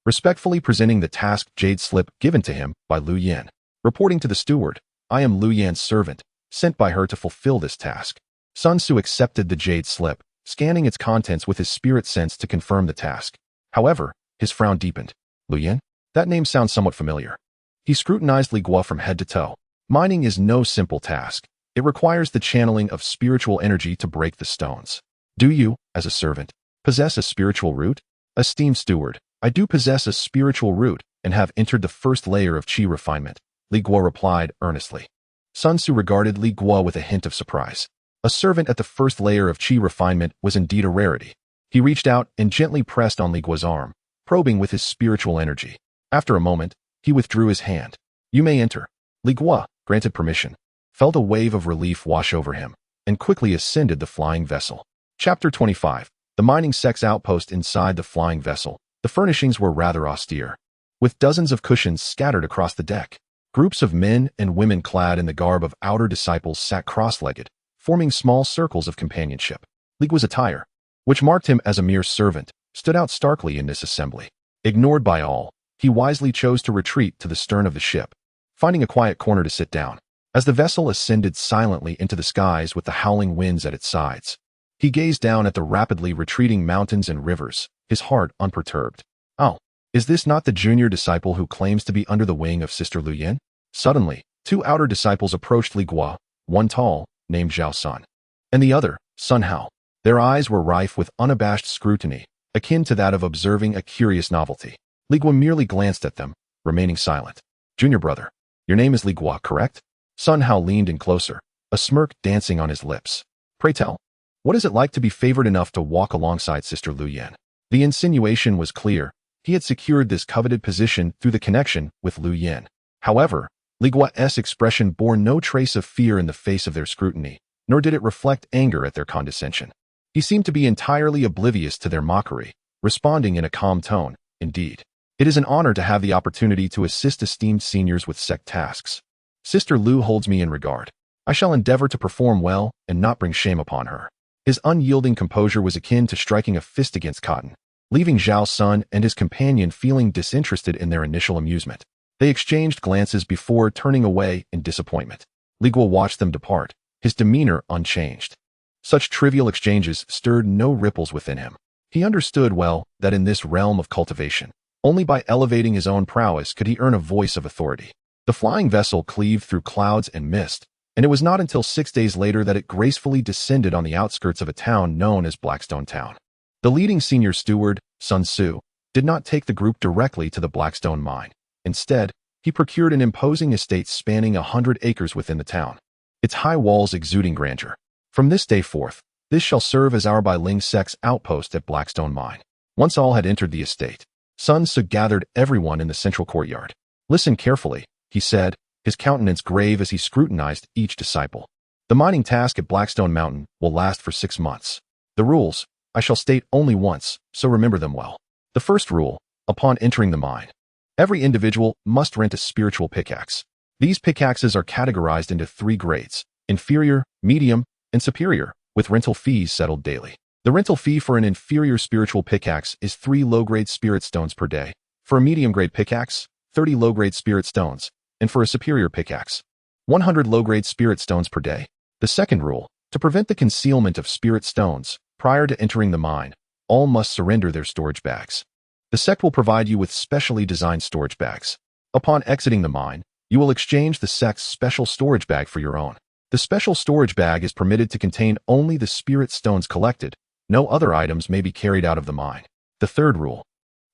respectfully presenting the task jade slip given to him by Lu Yan. Reporting to the steward, "I am Lu Yan's servant, sent by her to fulfill this task." Sun Tzu accepted the jade slip, scanning its contents with his spirit sense to confirm the task. However, his frown deepened. "Lu Yan? That name sounds somewhat familiar." He scrutinized Li Guo from head to toe. Mining is no simple task. It requires the channeling of spiritual energy to break the stones. "Do you, as a servant, possess a spiritual root?" "Esteemed steward, I do possess a spiritual root and have entered the first layer of qi refinement," Li Guo replied earnestly. Sun Tzu regarded Li Guo with a hint of surprise. A servant at the first layer of qi refinement was indeed a rarity. He reached out and gently pressed on Li Guo's arm, probing with his spiritual energy. After a moment, he withdrew his hand. "You may enter." Li Guo, granted permission, felt a wave of relief wash over him, and quickly ascended the flying vessel. Chapter 25. The mining sect's outpost inside the flying vessel. The furnishings were rather austere, with dozens of cushions scattered across the deck. Groups of men and women clad in the garb of outer disciples sat cross-legged, forming small circles of companionship. Li Guo's attire, which marked him as a mere servant, stood out starkly in this assembly. Ignored by all, he wisely chose to retreat to the stern of the ship, finding a quiet corner to sit down. As the vessel ascended silently into the skies with the howling winds at its sides, he gazed down at the rapidly retreating mountains and rivers, his heart unperturbed. Oh, is this not the junior disciple who claims to be under the wing of Sister Lu Yin? Suddenly, two outer disciples approached Li Guo, one tall, named Zhao Sun, and the other, Sun Hao. Their eyes were rife with unabashed scrutiny, akin to that of observing a curious novelty. Li Guo merely glanced at them, remaining silent. Junior brother, your name is Li Guo, correct? Sun Hao leaned in closer, a smirk dancing on his lips. Pray tell, what is it like to be favored enough to walk alongside Sister Lu Yin? The insinuation was clear. He had secured this coveted position through the connection with Lu Yin. However, Li Guo's expression bore no trace of fear in the face of their scrutiny, nor did it reflect anger at their condescension. He seemed to be entirely oblivious to their mockery, responding in a calm tone. Indeed, it is an honor to have the opportunity to assist esteemed seniors with sect tasks. Sister Lu holds me in regard. I shall endeavor to perform well and not bring shame upon her. His unyielding composure was akin to striking a fist against cotton, leaving Zhao Sun and his companion feeling disinterested in their initial amusement. They exchanged glances before turning away in disappointment. Li Guo watched them depart, his demeanor unchanged. Such trivial exchanges stirred no ripples within him. He understood well that in this realm of cultivation, only by elevating his own prowess could he earn a voice of authority. The flying vessel cleaved through clouds and mist, and it was not until 6 days later that it gracefully descended on the outskirts of a town known as Blackstone Town. The leading senior steward, Sun Tzu, did not take the group directly to the Blackstone mine. Instead, he procured an imposing estate spanning 100 acres within the town, its high walls exuding grandeur. From this day forth, this shall serve as our Ling sect's outpost at Blackstone Mine. Once all had entered the estate, Sun Tzu gathered everyone in the central courtyard. Listen carefully, he said, his countenance grave as he scrutinized each disciple. The mining task at Blackstone Mountain will last for 6 months. The rules, I shall state only once, so remember them well. The first rule, upon entering the mine, every individual must rent a spiritual pickaxe. These pickaxes are categorized into 3 grades: inferior, medium, and superior, with rental fees settled daily. The rental fee for an inferior spiritual pickaxe is 3 low-grade spirit stones per day. For a medium-grade pickaxe, 30 low-grade spirit stones, and for a superior pickaxe, 100 low-grade spirit stones per day. The second rule, to prevent the concealment of spirit stones, prior to entering the mine, all must surrender their storage bags. The sect will provide you with specially designed storage bags. Upon exiting the mine, you will exchange the sect's special storage bag for your own. The special storage bag is permitted to contain only the spirit stones collected. No other items may be carried out of the mine. The third rule.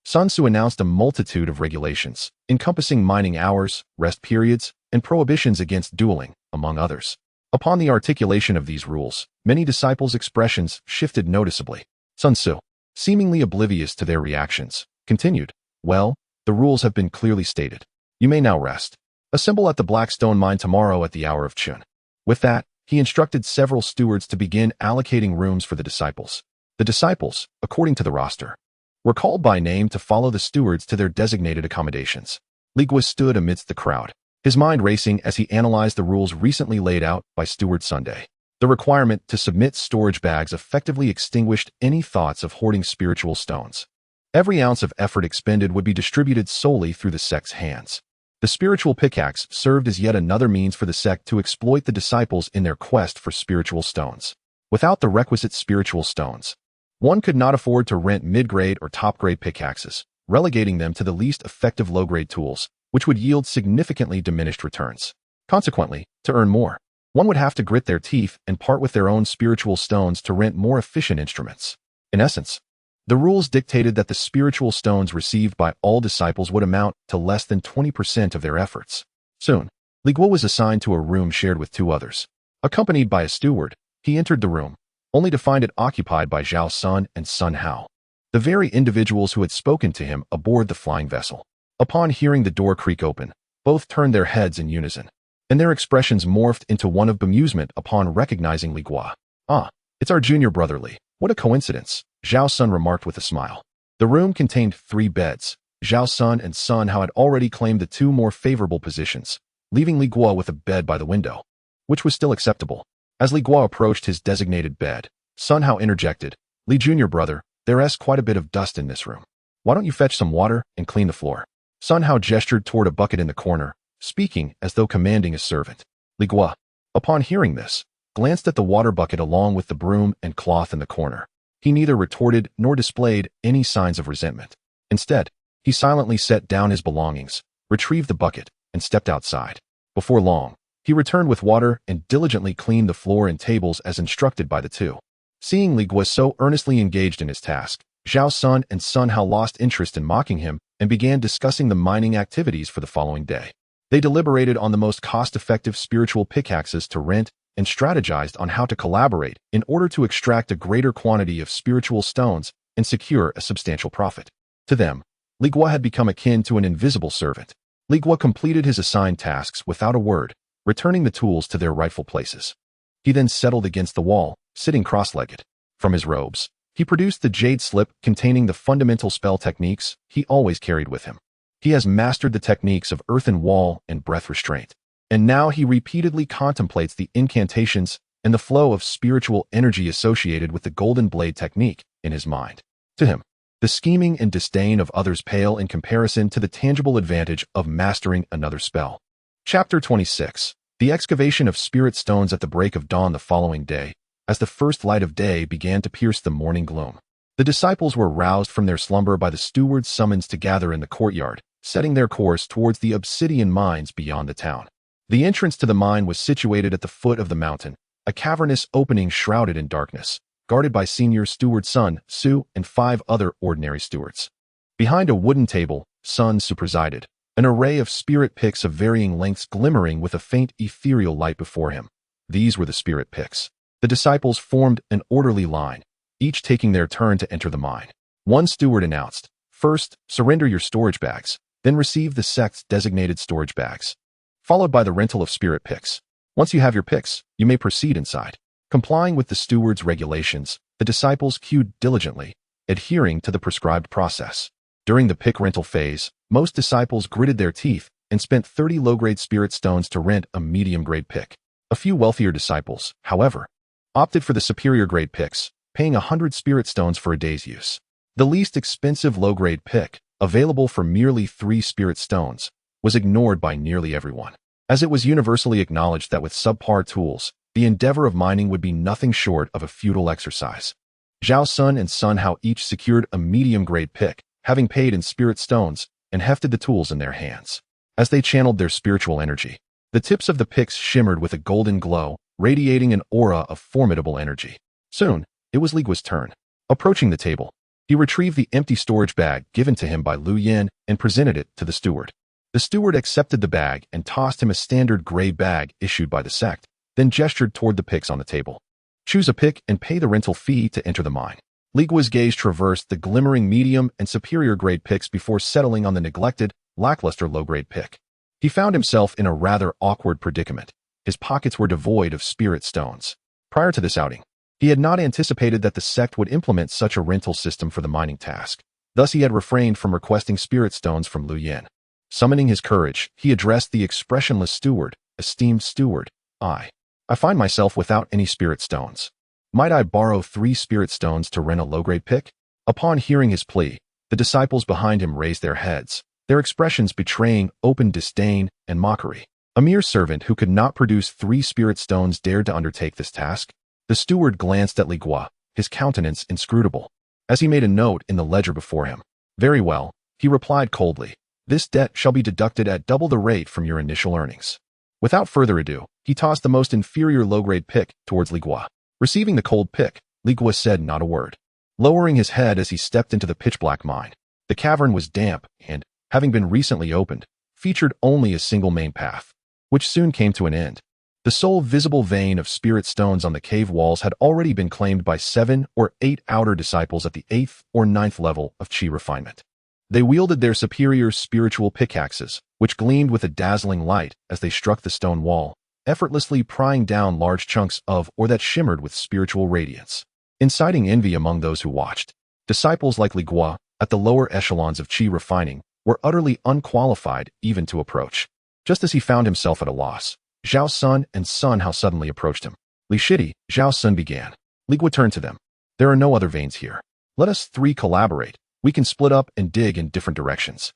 Sun Tzu announced a multitude of regulations, encompassing mining hours, rest periods, and prohibitions against dueling, among others. Upon the articulation of these rules, many disciples' expressions shifted noticeably. Sun Tzu, seemingly oblivious to their reactions, continued, "Well, the rules have been clearly stated. You may now rest. Assemble at the Blackstone Mine tomorrow at the hour of Chun." With that, he instructed several stewards to begin allocating rooms for the disciples. The disciples, according to the roster, were called by name to follow the stewards to their designated accommodations. Li Guo stood amidst the crowd, his mind racing as he analyzed the rules recently laid out by Steward Sunday. The requirement to submit storage bags effectively extinguished any thoughts of hoarding spiritual stones. Every ounce of effort expended would be distributed solely through the sect's hands. The spiritual pickaxe served as yet another means for the sect to exploit the disciples in their quest for spiritual stones. Without the requisite spiritual stones, one could not afford to rent mid-grade or top-grade pickaxes, relegating them to the least effective low-grade tools, which would yield significantly diminished returns. Consequently, to earn more, one would have to grit their teeth and part with their own spiritual stones to rent more efficient instruments. In essence, the rules dictated that the spiritual stones received by all disciples would amount to less than 20% of their efforts. Soon, Li Guo was assigned to a room shared with 2 others. Accompanied by a steward, he entered the room, only to find it occupied by Zhao Sun and Sun Hao, the very individuals who had spoken to him aboard the flying vessel. Upon hearing the door creak open, both turned their heads in unison, and their expressions morphed into one of bemusement upon recognizing Li Guo. "Ah, it's our junior brother Li. What a coincidence," Zhao Sun remarked with a smile. The room contained 3 beds. Zhao Sun and Sun Hao had already claimed the 2 more favorable positions, leaving Li Guo with a bed by the window, which was still acceptable. As Li Guo approached his designated bed, Sun Hao interjected, "Li Jr. brother, there's quite a bit of dust in this room. Why don't you fetch some water and clean the floor?" Sun Hao gestured toward a bucket in the corner, speaking as though commanding his servant. Li Guo, upon hearing this, glanced at the water bucket along with the broom and cloth in the corner. He neither retorted nor displayed any signs of resentment. Instead, he silently set down his belongings, retrieved the bucket, and stepped outside. Before long, he returned with water and diligently cleaned the floor and tables as instructed by the 2. Seeing Li Guo so earnestly engaged in his task, Zhao Sun and Sun Hao lost interest in mocking him and began discussing the mining activities for the following day. They deliberated on the most cost-effective spiritual pickaxes to rent and strategized on how to collaborate in order to extract a greater quantity of spiritual stones and secure a substantial profit. To them, Li Guo had become akin to an invisible servant. Li Guo completed his assigned tasks without a word, returning the tools to their rightful places. He then settled against the wall, sitting cross-legged. From his robes, he produced the jade slip containing the fundamental spell techniques he always carried with him. He has mastered the techniques of earthen wall and breath restraint, and now he repeatedly contemplates the incantations and the flow of spiritual energy associated with the golden blade technique in his mind. To him, the scheming and disdain of others pale in comparison to the tangible advantage of mastering another spell. Chapter 26. The excavation of spirit stones at the break of dawn the following day, as the first light of day began to pierce the morning gloom. The disciples were roused from their slumber by the steward's summons to gather in the courtyard, setting their course towards the obsidian mines beyond the town. The entrance to the mine was situated at the foot of the mountain, a cavernous opening shrouded in darkness, guarded by Senior Steward Sun Su and 5 other ordinary stewards. Behind a wooden table, Sun Su presided, an array of spirit picks of varying lengths glimmering with a faint ethereal light before him. These were the spirit picks. The disciples formed an orderly line, each taking their turn to enter the mine. One steward announced, "First, surrender your storage bags, then receive the sect's designated storage bags," followed by the rental of spirit picks. Once you have your picks, you may proceed inside. Complying with the steward's regulations, the disciples queued diligently, adhering to the prescribed process. During the pick rental phase, most disciples gritted their teeth and spent 30 low-grade spirit stones to rent a medium-grade pick. A few wealthier disciples, however, opted for the superior-grade picks, paying 100 spirit stones for a day's use. The least expensive low-grade pick, available for merely 3 spirit stones, was ignored by nearly everyone, as it was universally acknowledged that with subpar tools, the endeavor of mining would be nothing short of a futile exercise. Zhao Sun and Sun Hao each secured a medium-grade pick, having paid in spirit stones, and hefted the tools in their hands. As they channeled their spiritual energy, the tips of the picks shimmered with a golden glow, radiating an aura of formidable energy. Soon, it was Li Guo's turn. Approaching the table, he retrieved the empty storage bag given to him by Lu Yin and presented it to the steward. The steward accepted the bag and tossed him a standard gray bag issued by the sect, then gestured toward the picks on the table. "Choose a pick and pay the rental fee to enter the mine." Li Guo's gaze traversed the glimmering medium and superior grade picks before settling on the neglected, lackluster low-grade pick. He found himself in a rather awkward predicament. His pockets were devoid of spirit stones. Prior to this outing, he had not anticipated that the sect would implement such a rental system for the mining task. Thus he had refrained from requesting spirit stones from Lu Yin. Summoning his courage, he addressed the expressionless steward, "Esteemed steward, I find myself without any spirit stones. Might I borrow 3 spirit stones to rent a low-grade pick?" Upon hearing his plea, the disciples behind him raised their heads, their expressions betraying open disdain and mockery. A mere servant who could not produce 3 spirit stones dared to undertake this task. The steward glanced at Li Guo, his countenance inscrutable, as he made a note in the ledger before him. "Very well," he replied coldly. "This debt shall be deducted at double the rate from your initial earnings." Without further ado, he tossed the most inferior low-grade pick towards Li Guo. Receiving the cold pick, Li Guo said not a word, lowering his head as he stepped into the pitch-black mine. The cavern was damp and, having been recently opened, featured only a single main path, which soon came to an end. The sole visible vein of spirit stones on the cave walls had already been claimed by 7 or 8 outer disciples at the 8th or 9th level of chi refinement. They wielded their superior spiritual pickaxes, which gleamed with a dazzling light as they struck the stone wall, effortlessly prying down large chunks of or that shimmered with spiritual radiance. inciting envy among those who watched. Disciples like Li Guo, at the lower echelons of qi refining, were utterly unqualified even to approach. Just as he found himself at a loss, Zhao Sun and Sun Hao suddenly approached him. Li Shidi, Zhao Sun began. Li Guo turned to them. There are no other veins here. Let us three collaborate. We can split up and dig in different directions.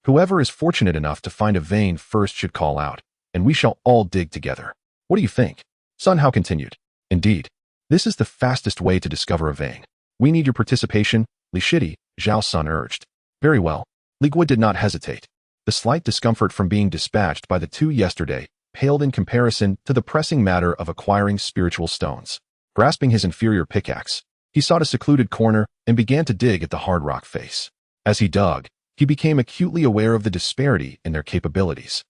Whoever is fortunate enough to find a vein first should call out, and we shall all dig together. What do you think? Sun Hao continued. Indeed, this is the fastest way to discover a vein. We need your participation, Li Shidi, Zhao Sun urged. Very well. Li Guo did not hesitate. The slight discomfort from being dispatched by the two yesterday paled in comparison to the pressing matter of acquiring spiritual stones. Grasping his inferior pickaxe, he sought a secluded corner and began to dig at the hard rock face. As he dug, he became acutely aware of the disparity in their capabilities.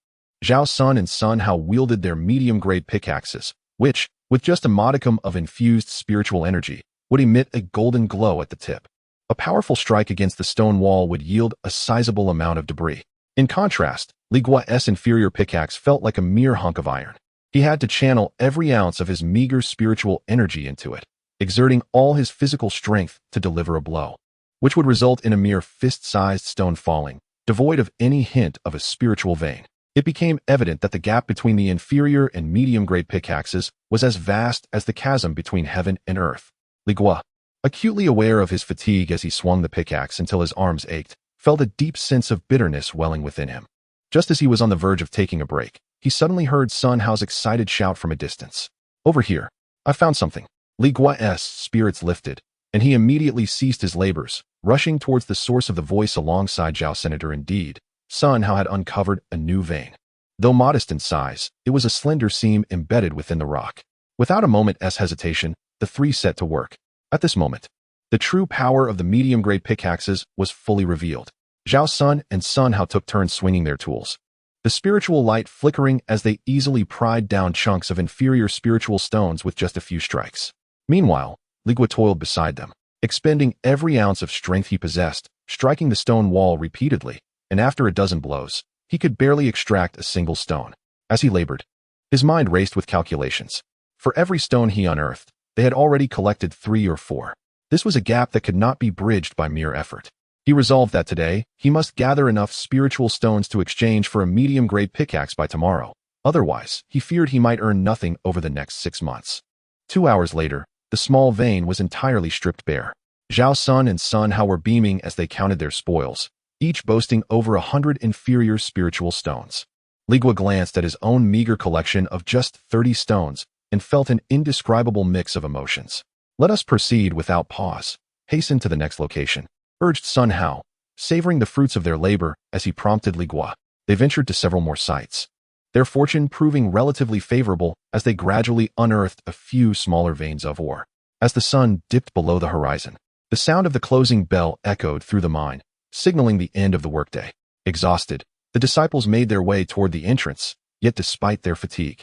Zhao Sun and Sun Hao wielded their medium-grade pickaxes, which, with just a modicum of infused spiritual energy, would emit a golden glow at the tip. A powerful strike against the stone wall would yield a sizable amount of debris. In contrast, Li Guo's inferior pickaxe felt like a mere hunk of iron. He had to channel every ounce of his meager spiritual energy into it, exerting all his physical strength to deliver a blow, which would result in a mere fist-sized stone falling, devoid of any hint of a spiritual vein. It became evident that the gap between the inferior and medium-grade pickaxes was as vast as the chasm between heaven and earth. Li Guo, acutely aware of his fatigue as he swung the pickaxe until his arms ached, felt a deep sense of bitterness welling within him. Just as he was on the verge of taking a break, he suddenly heard Sun Hao's excited shout from a distance. Over here, I found something. Li Guo's spirits lifted, and he immediately ceased his labors, rushing towards the source of the voice alongside Zhao Senator. Indeed, Sun Hao had uncovered a new vein. Though modest in size, it was a slender seam embedded within the rock. Without a moment's hesitation, the three set to work. At this moment, the true power of the medium-grade pickaxes was fully revealed. Zhao Sun and Sun Hao took turns swinging their tools, the spiritual light flickering as they easily pried down chunks of inferior spiritual stones with just a few strikes. Meanwhile, Li Guo toiled beside them, expending every ounce of strength he possessed, striking the stone wall repeatedly, and after a dozen blows, he could barely extract a single stone. As he labored, his mind raced with calculations. For every stone he unearthed, they had already collected 3 or 4. This was a gap that could not be bridged by mere effort. He resolved that today, he must gather enough spiritual stones to exchange for a medium-grade pickaxe by tomorrow. Otherwise, he feared he might earn nothing over the next 6 months. 2 hours later, the small vein was entirely stripped bare. Zhao Sun and Sun Hao were beaming as they counted their spoils, each boasting over 100 inferior spiritual stones. Li Guo glanced at his own meager collection of just 30 stones and felt an indescribable mix of emotions. Let us proceed without pause. Hasten to the next location, urged Sun Hao, savoring the fruits of their labor as he prompted Li Guo. They ventured to several more sites, their fortune proving relatively favorable as they gradually unearthed a few smaller veins of ore. As the sun dipped below the horizon, the sound of the closing bell echoed through the mine, signaling the end of the workday. Exhausted, the disciples made their way toward the entrance, yet despite their fatigue,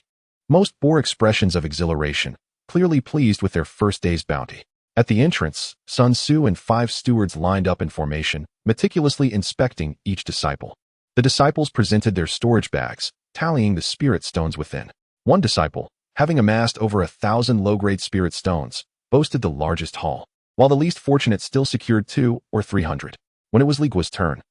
most bore expressions of exhilaration, clearly pleased with their first day's bounty. At the entrance, Sun Tzu and 5 stewards lined up in formation, meticulously inspecting each disciple. The disciples presented their storage bags, tallying the spirit stones within. One disciple, having amassed over 1,000 low-grade spirit stones, boasted the largest haul, while the least fortunate still secured 200 or 300. When it was Li Guo's turn,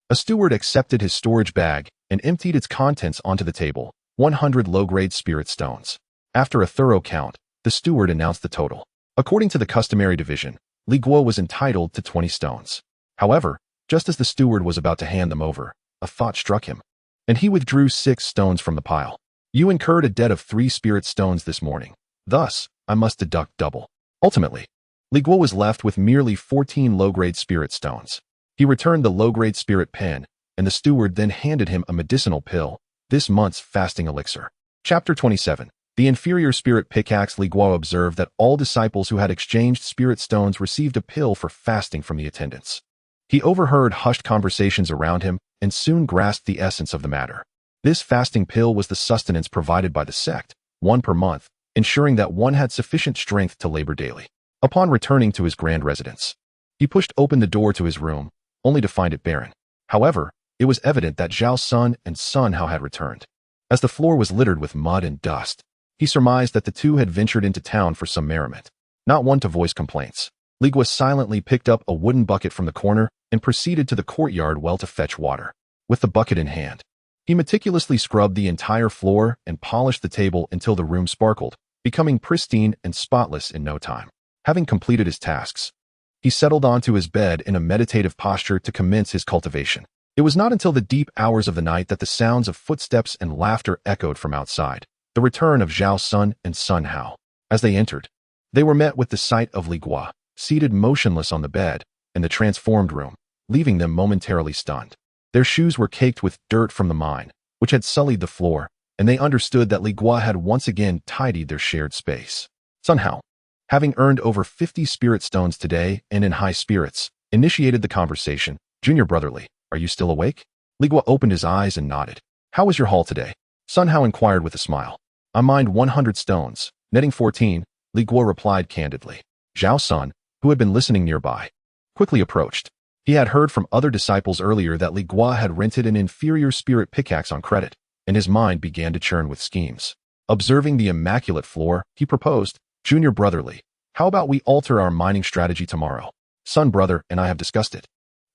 a steward accepted his storage bag and emptied its contents onto the table, 100 low-grade spirit stones. After a thorough count, the steward announced the total. According to the customary division, Li Guo was entitled to 20 stones. However, just as the steward was about to hand them over, a thought struck him, and he withdrew 6 stones from the pile. You incurred a debt of 3 spirit stones this morning. Thus, I must deduct double. Ultimately, Li Guo was left with merely 14 low-grade spirit stones. He returned the low-grade spirit pen, and the steward then handed him a medicinal pill, this month's fasting elixir. Chapter 27. The inferior spirit pickaxe. Li Guo observed that all disciples who had exchanged spirit stones received a pill for fasting from the attendants. He overheard hushed conversations around him and soon grasped the essence of the matter. This fasting pill was the sustenance provided by the sect, 1 per month, ensuring that one had sufficient strength to labor daily. Upon returning to his grand residence, he pushed open the door to his room, only to find it barren. However, it was evident that Zhao Sun and Sun Hao had returned. As the floor was littered with mud and dust, he surmised that the two had ventured into town for some merriment. not one to voice complaints. Li Guo silently picked up a wooden bucket from the corner and proceeded to the courtyard well to fetch water. With the bucket in hand, he meticulously scrubbed the entire floor and polished the table until the room sparkled, becoming pristine and spotless in no time. Having completed his tasks, he settled onto his bed in a meditative posture to commence his cultivation. It was not until the deep hours of the night that the sounds of footsteps and laughter echoed from outside, the return of Zhao Sun and Sun Hao. As they entered, they were met with the sight of Li Guo, seated motionless on the bed in the transformed room, leaving them momentarily stunned. Their shoes were caked with dirt from the mine, which had sullied the floor, and they understood that Li Guo had once again tidied their shared space. Sun Hao, having earned over 50 spirit stones today and in high spirits, initiated the conversation. Junior brotherly, are you still awake? Li Guo opened his eyes and nodded. How was your haul today? Sun Hao inquired with a smile. I mined 100 stones, netting 14, Li Guo replied candidly. Zhao Sun, who had been listening nearby, quickly approached. He had heard from other disciples earlier that Li Guo had rented an inferior spirit pickaxe on credit, and his mind began to churn with schemes. Observing the immaculate floor, he proposed, Junior brotherly, how about we alter our mining strategy tomorrow? Sun brother and I have discussed it,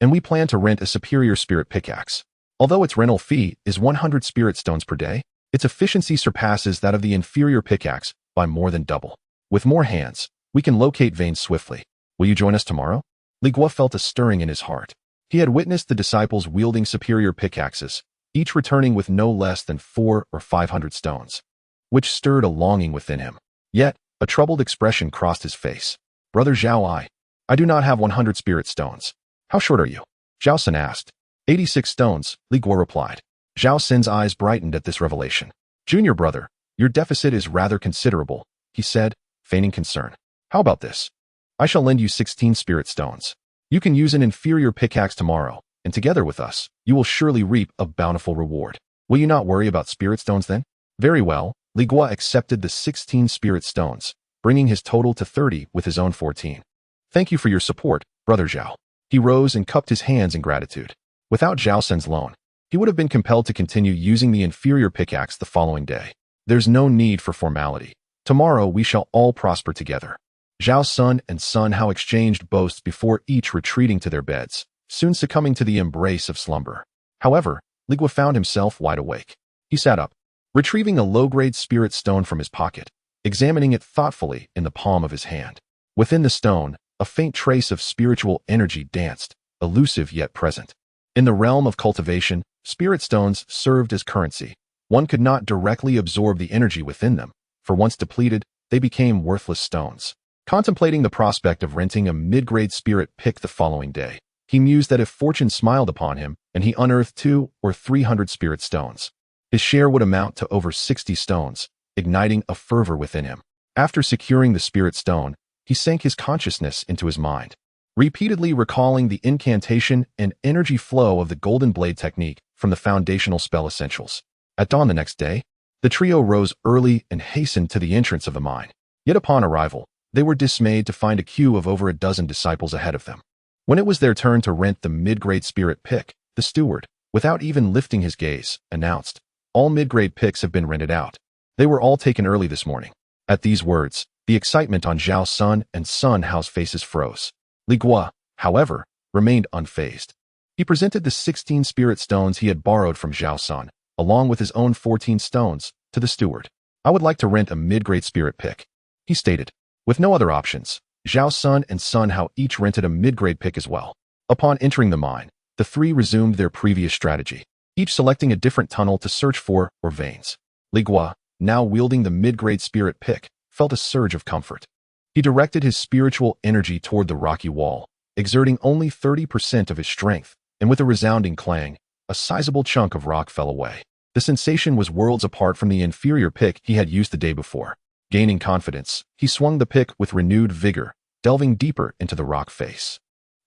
and we plan to rent a superior spirit pickaxe. Although its rental fee is 100 spirit stones per day, its efficiency surpasses that of the inferior pickaxe by more than double. With more hands, we can locate veins swiftly. Will you join us tomorrow? Li Guo felt a stirring in his heart. He had witnessed the disciples wielding superior pickaxes, each returning with no less than 400 or 500 stones, which stirred a longing within him. Yet, a troubled expression crossed his face. Brother Zhao, I do not have 100 spirit stones. How short are you? Zhao Sun asked. 86 stones, Li Guo replied. Zhao Sun's eyes brightened at this revelation. Junior brother, your deficit is rather considerable, he said, feigning concern. How about this? I shall lend you 16 spirit stones. You can use an inferior pickaxe tomorrow, and together with us, you will surely reap a bountiful reward. Will you not worry about spirit stones then? Very well, Li Guo accepted the 16 spirit stones, bringing his total to 30 with his own 14. Thank you for your support, brother Zhao. He rose and cupped his hands in gratitude. Without Zhao Sun's loan, he would have been compelled to continue using the inferior pickaxe the following day. There's no need for formality. Tomorrow we shall all prosper together. Zhao Sun and Sun Hao exchanged boasts before each retreating to their beds, soon succumbing to the embrace of slumber. However, Li Guo found himself wide awake. He sat up, retrieving a low-grade spirit stone from his pocket, examining it thoughtfully in the palm of his hand. Within the stone, a faint trace of spiritual energy danced, elusive yet present. In the realm of cultivation, spirit stones served as currency. One could not directly absorb the energy within them, for once depleted, they became worthless stones. Contemplating the prospect of renting a mid-grade spirit pick the following day, he mused that if fortune smiled upon him and he unearthed 200 or 300 spirit stones, his share would amount to over 60 stones, igniting a fervor within him. After securing the spirit stone, he sank his consciousness into his mind, repeatedly recalling the incantation and energy flow of the golden blade technique from the foundational spell essentials. At dawn the next day, the trio rose early and hastened to the entrance of the mine. Yet upon arrival, they were dismayed to find a queue of over a dozen disciples ahead of them. When it was their turn to rent the mid-grade spirit pick, the steward, without even lifting his gaze, announced, all mid-grade picks have been rented out. They were all taken early this morning. At these words, the excitement on Zhao Sun and Sun Hao's faces froze. Li Guo, however, remained unfazed. He presented the 16 spirit stones he had borrowed from Zhao Sun, along with his own 14 stones, to the steward. I would like to rent a mid-grade spirit pick, he stated. With no other options, Zhao Sun and Sun Hao each rented a mid-grade pick as well. Upon entering the mine, the three resumed their previous strategy, each selecting a different tunnel to search for or veins. Li Guo, now wielding the mid-grade spirit pick, felt a surge of comfort. He directed his spiritual energy toward the rocky wall, exerting only 30% of his strength, and with a resounding clang, a sizable chunk of rock fell away. The sensation was worlds apart from the inferior pick he had used the day before. Gaining confidence, he swung the pick with renewed vigor, delving deeper into the rock face.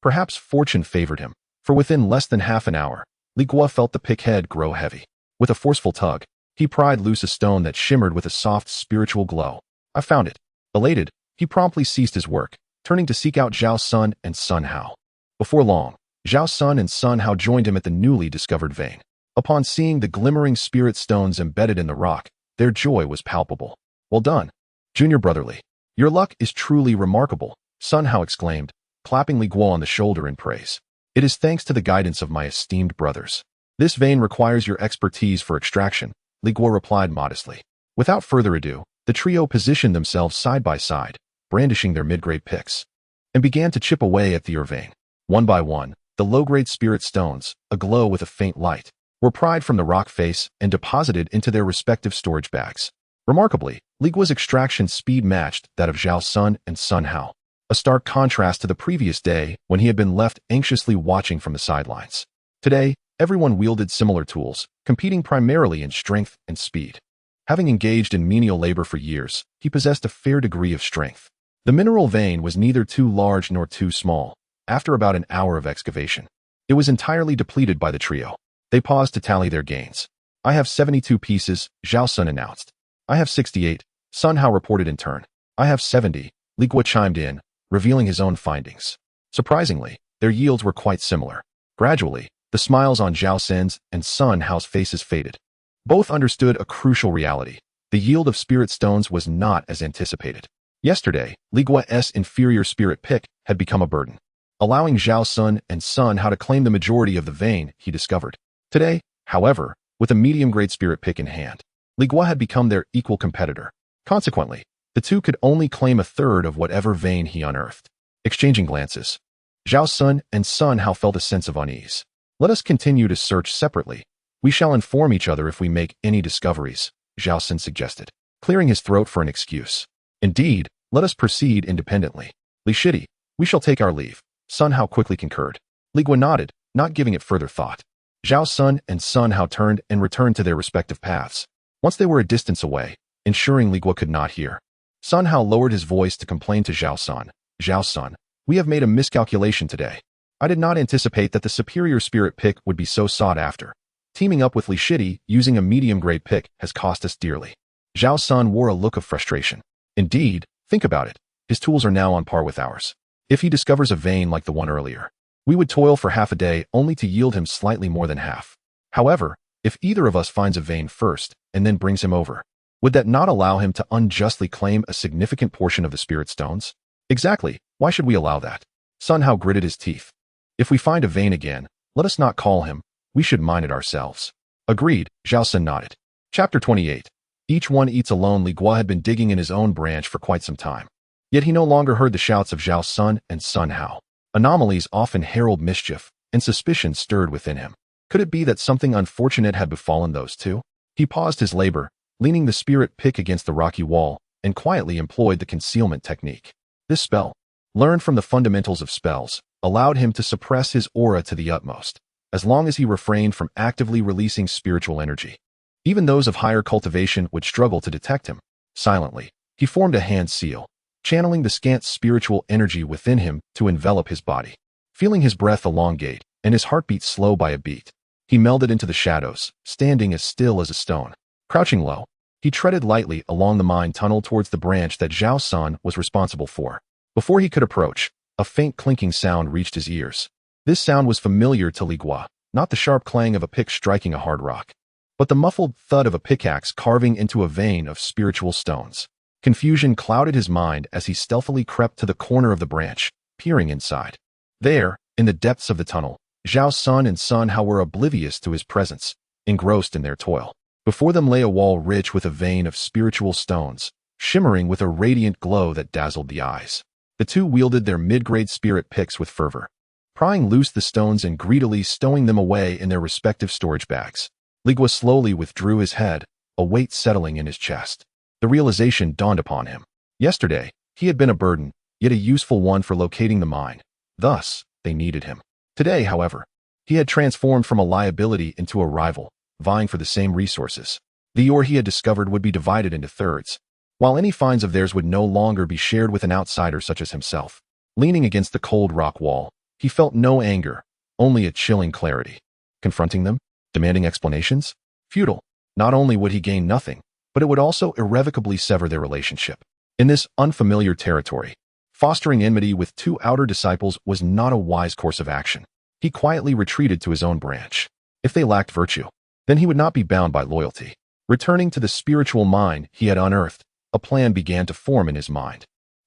Perhaps fortune favored him, for within less than half an hour, Li Guo felt the pick head grow heavy. With a forceful tug, he pried loose a stone that shimmered with a soft spiritual glow. I found it. Elated, he promptly ceased his work, turning to seek out Zhao Sun and Sun Hao. Before long, Zhao Sun and Sun Hao joined him at the newly discovered vein. Upon seeing the glimmering spirit stones embedded in the rock, their joy was palpable. Well done, Junior brotherly. Your luck is truly remarkable, Sun Hao exclaimed, clapping Li Guo on the shoulder in praise. It is thanks to the guidance of my esteemed brothers. This vein requires your expertise for extraction, Li Guo replied modestly. Without further ado, the trio positioned themselves side by side, brandishing their mid-grade picks, and began to chip away at the ore vein. One by one, the low-grade spirit stones, aglow with a faint light, were pried from the rock face and deposited into their respective storage bags. Remarkably, Li Guo's extraction speed matched that of Zhao Sun and Sun Hao, a stark contrast to the previous day when he had been left anxiously watching from the sidelines. Today, everyone wielded similar tools, competing primarily in strength and speed. Having engaged in menial labor for years, he possessed a fair degree of strength. The mineral vein was neither too large nor too small. After about an hour of excavation, it was entirely depleted by the trio. They paused to tally their gains. I have 72 pieces, Zhao Sun announced. I have 68, Sun Hao reported in turn. I have 70, Li Guo chimed in, revealing his own findings. Surprisingly, their yields were quite similar. Gradually, the smiles on Zhao Sun's and Sun Hao's faces faded. Both understood a crucial reality. The yield of spirit stones was not as anticipated. Yesterday, Li Guo's inferior spirit pick had become a burden, allowing Zhao Sun and Sun Hao to claim the majority of the vein he discovered. Today, however, with a medium-grade spirit pick in hand, Li Guo had become their equal competitor. Consequently, the two could only claim a third of whatever vein he unearthed. Exchanging glances, Zhao Sun and Sun Hao felt a sense of unease. Let us continue to search separately. We shall inform each other if we make any discoveries, Zhao Sun suggested, clearing his throat for an excuse. Indeed, let us proceed independently. Li Shidi, we shall take our leave, Sun Hao quickly concurred. Li Guo nodded, not giving it further thought. Zhao Sun and Sun Hao turned and returned to their respective paths. Once they were a distance away, ensuring Li Guo could not hear, Sun Hao lowered his voice to complain to Zhao Sun. Zhao Sun, we have made a miscalculation today. I did not anticipate that the superior spirit pick would be so sought after. Teaming up with Li Shidi using a medium-grade pick has cost us dearly. Zhao Sun wore a look of frustration. Indeed, think about it. His tools are now on par with ours. If he discovers a vein like the one earlier, we would toil for half a day only to yield him slightly more than half. However, if either of us finds a vein first and then brings him over, would that not allow him to unjustly claim a significant portion of the spirit stones? Exactly, why should we allow that? Sun Hao gritted his teeth. If we find a vein again, let us not call him. We should mine it ourselves. Agreed, Zhao Sun nodded. Chapter 28. Each one eats alone. Li Guo had been digging in his own branch for quite some time. Yet he no longer heard the shouts of Zhao Sun and Sun Hao. Anomalies often herald mischief, and suspicion stirred within him. Could it be that something unfortunate had befallen those two? He paused his labor, leaning the spirit pick against the rocky wall, and quietly employed the concealment technique. This spell, learned from the fundamentals of spells, allowed him to suppress his aura to the utmost, as long as he refrained from actively releasing spiritual energy. Even those of higher cultivation would struggle to detect him. Silently, he formed a hand seal, channeling the scant spiritual energy within him to envelop his body. Feeling his breath elongate and his heartbeat slow by a beat, he melded into the shadows, standing as still as a stone. Crouching low, he treaded lightly along the mine tunnel towards the branch that Zhao Sun was responsible for. Before he could approach, a faint clinking sound reached his ears. This sound was familiar to Li Guo, not the sharp clang of a pick striking a hard rock, but the muffled thud of a pickaxe carving into a vein of spiritual stones. Confusion clouded his mind as he stealthily crept to the corner of the branch, peering inside. There, in the depths of the tunnel, Zhao Sun and Sun Hao were oblivious to his presence, engrossed in their toil. Before them lay a wall rich with a vein of spiritual stones, shimmering with a radiant glow that dazzled the eyes. The two wielded their mid-grade spirit picks with fervor, prying loose the stones and greedily stowing them away in their respective storage bags. Li Guo slowly withdrew his head, a weight settling in his chest. The realization dawned upon him. Yesterday, he had been a burden, yet a useful one for locating the mine. Thus, they needed him. Today, however, he had transformed from a liability into a rival, vying for the same resources. The ore he had discovered would be divided into thirds, while any finds of theirs would no longer be shared with an outsider such as himself. Leaning against the cold rock wall, he felt no anger, only a chilling clarity. Confronting them, demanding explanations? Futile. Not only would he gain nothing, but it would also irrevocably sever their relationship. In this unfamiliar territory, fostering enmity with two outer disciples was not a wise course of action. He quietly retreated to his own branch. If they lacked virtue, then he would not be bound by loyalty. Returning to the spiritual mine he had unearthed, a plan began to form in his mind.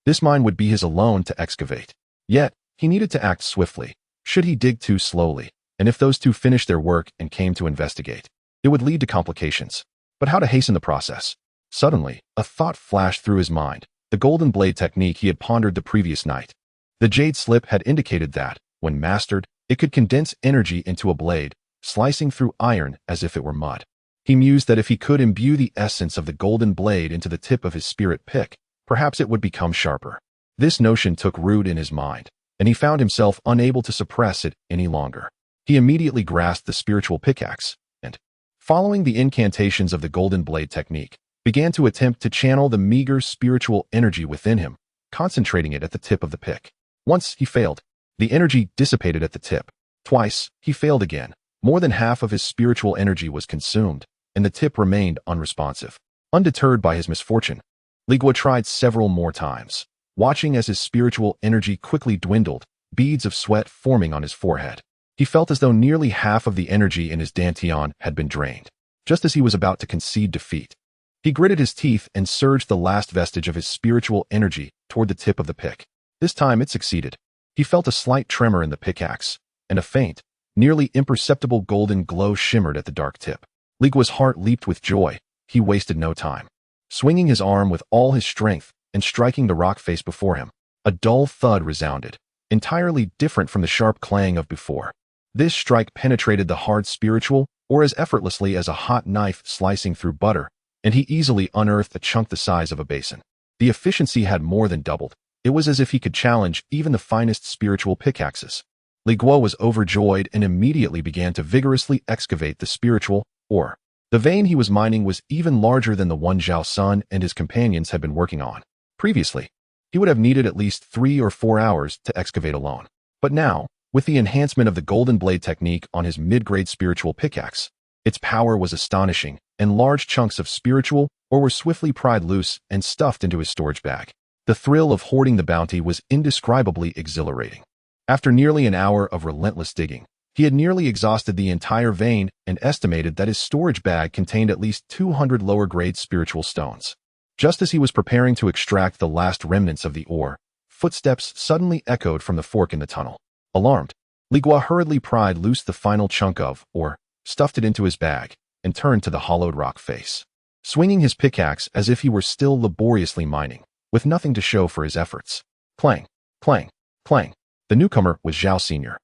This mine would be his alone to excavate. Yet, he needed to act swiftly. Should he dig too slowly, and if those two finished their work and came to investigate, it would lead to complications. But how to hasten the process? Suddenly, a thought flashed through his mind, the golden blade technique he had pondered the previous night. The jade slip had indicated that, when mastered, it could condense energy into a blade, slicing through iron as if it were mud. He mused that if he could imbue the essence of the golden blade into the tip of his spirit pick, perhaps it would become sharper. This notion took root in his mind, and he found himself unable to suppress it any longer. He immediately grasped the spiritual pickaxe, and, following the incantations of the golden blade technique, began to attempt to channel the meager spiritual energy within him, concentrating it at the tip of the pick. Once he failed. The energy dissipated at the tip. Twice, he failed again. More than half of his spiritual energy was consumed, and the tip remained unresponsive. Undeterred by his misfortune, Li Guo tried several more times, watching as his spiritual energy quickly dwindled, beads of sweat forming on his forehead. He felt as though nearly half of the energy in his dantian had been drained. Just as he was about to concede defeat, he gritted his teeth and surged the last vestige of his spiritual energy toward the tip of the pick. This time it succeeded. He felt a slight tremor in the pickaxe, and a faint, nearly imperceptible golden glow shimmered at the dark tip. Li Guo's heart leaped with joy. He wasted no time. Swinging his arm with all his strength and striking the rock face before him, a dull thud resounded, entirely different from the sharp clang of before. This strike penetrated the hard spiritual, or as effortlessly as a hot knife slicing through butter, and he easily unearthed a chunk the size of a basin. The efficiency had more than doubled. It was as if he could challenge even the finest spiritual pickaxes. Li Guo was overjoyed and immediately began to vigorously excavate the spiritual ore. The vein he was mining was even larger than the one Zhao Sun and his companions had been working on. Previously, he would have needed at least 3 or 4 hours to excavate alone. But now, with the enhancement of the golden blade technique on his mid-grade spiritual pickaxe, its power was astonishing, and large chunks of spiritual ore were swiftly pried loose and stuffed into his storage bag. The thrill of hoarding the bounty was indescribably exhilarating. After nearly an hour of relentless digging, he had nearly exhausted the entire vein and estimated that his storage bag contained at least 200 lower-grade spiritual stones. Just as he was preparing to extract the last remnants of the ore, footsteps suddenly echoed from the fork in the tunnel. Alarmed, Li Guo hurriedly pried loose the final chunk of ore, stuffed it into his bag, and turned to the hollowed rock face. Swinging his pickaxe as if he were still laboriously mining, with nothing to show for his efforts. Clang, clang, clang. The newcomer was Zhao Sr.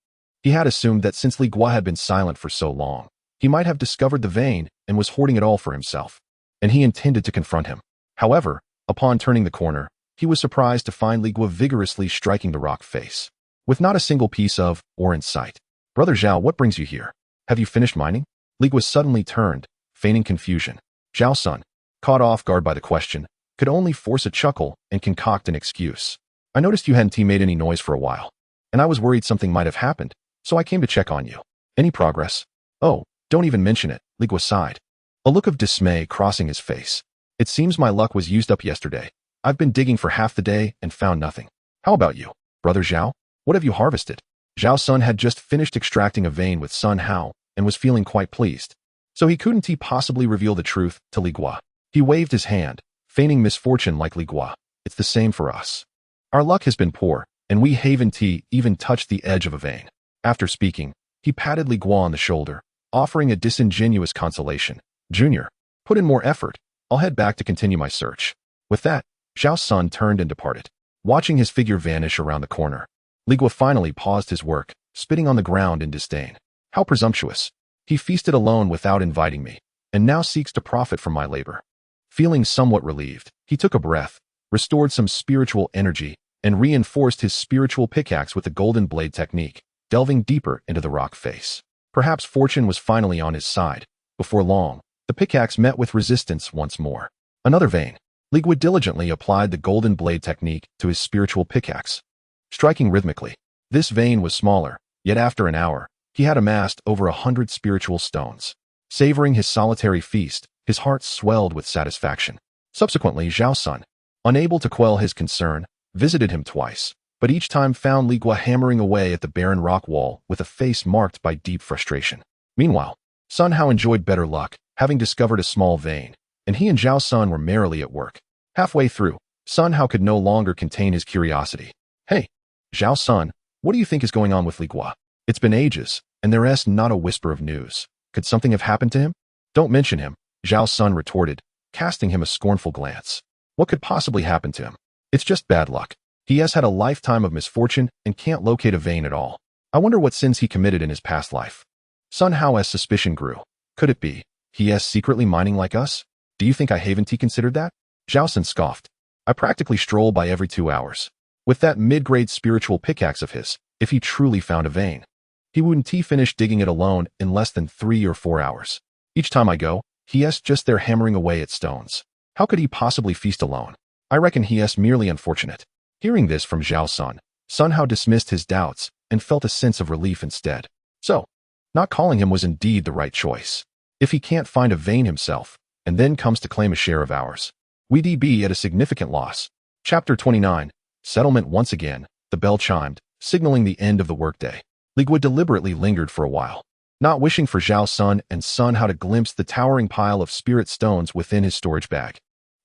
He had assumed that since Li Guo had been silent for so long, he might have discovered the vein and was hoarding it all for himself, and he intended to confront him. However, upon turning the corner, he was surprised to find Li Guo vigorously striking the rock face, with not a single piece of ore in sight. Brother Zhao, what brings you here? Have you finished mining? Li Guo suddenly turned, feigning confusion. Zhao Sun, caught off guard by the question, could only force a chuckle and concoct an excuse. I noticed you hadn't made any noise for a while, and I was worried something might have happened, so I came to check on you. Any progress? Oh, don't even mention it, Li Guo sighed, a look of dismay crossing his face. It seems my luck was used up yesterday. I've been digging for half the day and found nothing. How about you, Brother Zhao? What have you harvested? Zhao Sun had just finished extracting a vein with Sun Hao and was feeling quite pleased, so he couldn't possibly reveal the truth to Li Guo. He waved his hand, feigning misfortune like Li Guo. It's the same for us. Our luck has been poor, and we haven't even touched the edge of a vein. After speaking, he patted Li Guo on the shoulder, offering a disingenuous consolation. Junior, put in more effort. I'll head back to continue my search. With that, Zhao Sun turned and departed. Watching his figure vanish around the corner, Li Guo finally paused his work, spitting on the ground in disdain. How presumptuous. He feasted alone without inviting me, and now seeks to profit from my labor. Feeling somewhat relieved, he took a breath, restored some spiritual energy, and reinforced his spiritual pickaxe with the golden blade technique, delving deeper into the rock face. Perhaps fortune was finally on his side. Before long, the pickaxe met with resistance once more. Another vein. Li Guo diligently applied the golden blade technique to his spiritual pickaxe, striking rhythmically. This vein was smaller, yet after an hour, he had amassed over 100 spiritual stones. Savoring his solitary feast, his heart swelled with satisfaction. Subsequently, Zhao Sun, unable to quell his concern, visited him twice, but each time found Li Guo hammering away at the barren rock wall with a face marked by deep frustration. Meanwhile, Sun Hao enjoyed better luck, having discovered a small vein, and he and Zhao Sun were merrily at work. Halfway through, Sun Hao could no longer contain his curiosity. Hey, Zhao Sun, what do you think is going on with Li Guo? It's been ages, and there's not a whisper of news. Could something have happened to him? Don't mention him, Zhao Sun retorted, casting him a scornful glance. What could possibly happen to him? It's just bad luck. He has had a lifetime of misfortune and can't locate a vein at all. I wonder what sins he committed in his past life. Sun Hao's suspicion grew. Could it be he is secretly mining like us? Do you think I haven't considered that? Zhao Sun scoffed. I practically stroll by every 2 hours. With that mid-grade spiritual pickaxe of his, if he truly found a vein, he wouldn't finish digging it alone in less than 3 or 4 hours. Each time I go, he is just there hammering away at stones. How could he possibly feast alone? I reckon he is merely unfortunate. Hearing this from Zhao Sun, Sun Hao dismissed his doubts and felt a sense of relief instead. So, not calling him was indeed the right choice. If he can't find a vein himself, and then comes to claim a share of ours, we'd be at a significant loss. Chapter 29. Settlement. Once again, the bell chimed, signaling the end of the workday. Li Guo deliberately lingered for a while, not wishing for Zhao Sun and Sun Hao to glimpse the towering pile of spirit stones within his storage bag.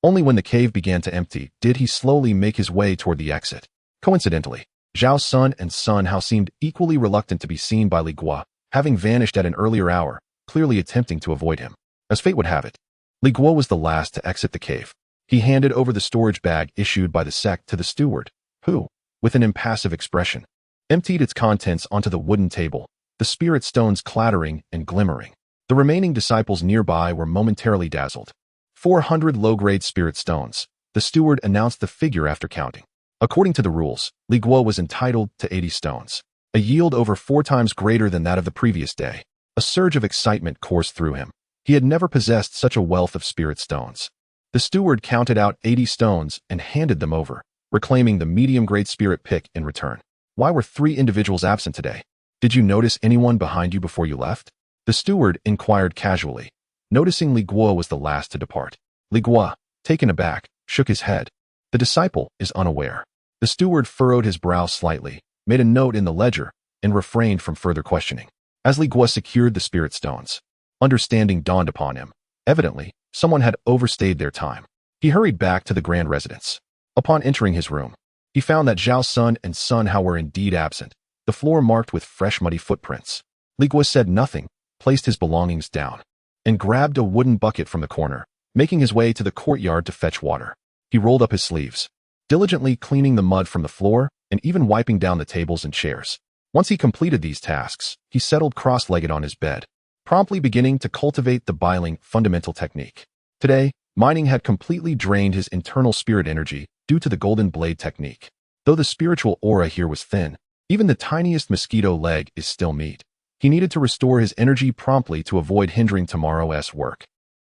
Only when the cave began to empty did he slowly make his way toward the exit. Coincidentally, Zhao Sun and Sun Hao seemed equally reluctant to be seen by Li Guo, having vanished at an earlier hour, clearly attempting to avoid him. As fate would have it, Li Guo was the last to exit the cave. He handed over the storage bag issued by the sect to the steward, who, with an impassive expression, emptied its contents onto the wooden table, the spirit stones clattering and glimmering. The remaining disciples nearby were momentarily dazzled. 400 low-grade spirit stones. The steward announced the figure after counting. According to the rules, Li Guo was entitled to 80 stones, a yield over 4 times greater than that of the previous day. A surge of excitement coursed through him. He had never possessed such a wealth of spirit stones. The steward counted out 80 stones and handed them over, reclaiming the medium-grade spirit pick in return. Why were 3 individuals absent today? Did you notice anyone behind you before you left? The steward inquired casually, noticing Li Guo was the last to depart. Li Guo, taken aback, shook his head. The disciple is unaware. The steward furrowed his brow slightly, made a note in the ledger, and refrained from further questioning. As Li Guo secured the spirit stones, understanding dawned upon him. Evidently, someone had overstayed their time. He hurried back to the grand residence. Upon entering his room, he found that Zhao Sun and Sun Hao were indeed absent, the floor marked with fresh muddy footprints. Li Guo said nothing, placed his belongings down, and grabbed a wooden bucket from the corner, making his way to the courtyard to fetch water. He rolled up his sleeves, diligently cleaning the mud from the floor and even wiping down the tables and chairs. Once he completed these tasks, he settled cross-legged on his bed, promptly beginning to cultivate the Biling fundamental technique. Today, mining had completely drained his internal spirit energy due to the golden blade technique. Though the spiritual aura here was thin, even the tiniest mosquito leg is still meat. He needed to restore his energy promptly to avoid hindering tomorrow's work.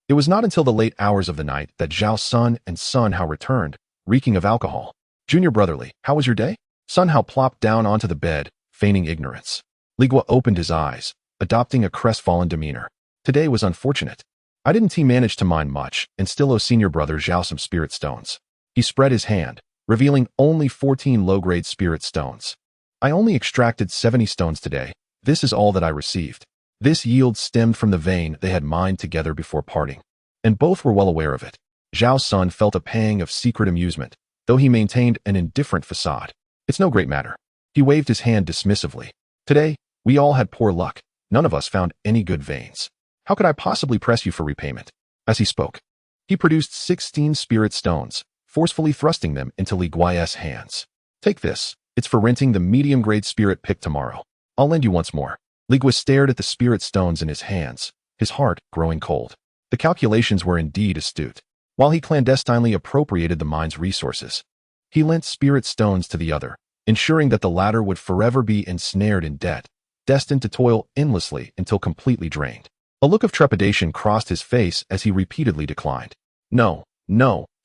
It was not until the late hours of the night that Zhao Sun and Sun Hao returned, reeking of alcohol. Junior brotherly, how was your day? Sun Hao plopped down onto the bed, feigning ignorance. Li Guo opened his eyes, adopting a crestfallen demeanor. Today was unfortunate. I didn't manage to mine much, and still owe senior brother Zhao some spirit stones. He spread his hand, revealing only 14 low-grade spirit stones. I only extracted 70 stones today. This is all that I received. This yield stemmed from the vein they had mined together before parting, and both were well aware of it. Zhao Sun felt a pang of secret amusement, though he maintained an indifferent facade. It's no great matter. He waved his hand dismissively. Today, we all had poor luck. None of us found any good veins. How could I possibly press you for repayment? As he spoke, he produced 16 spirit stones, forcefully thrusting them into Li Guo's hands. Take this. It's for renting the medium-grade spirit pick tomorrow. I'll lend you once more. Li Guo stared at the spirit stones in his hands, his heart growing cold. The calculations were indeed astute. While he clandestinely appropriated the mine's resources, he lent spirit stones to the other, ensuring that the latter would forever be ensnared in debt, destined to toil endlessly until completely drained. A look of trepidation crossed his face as he repeatedly declined. No,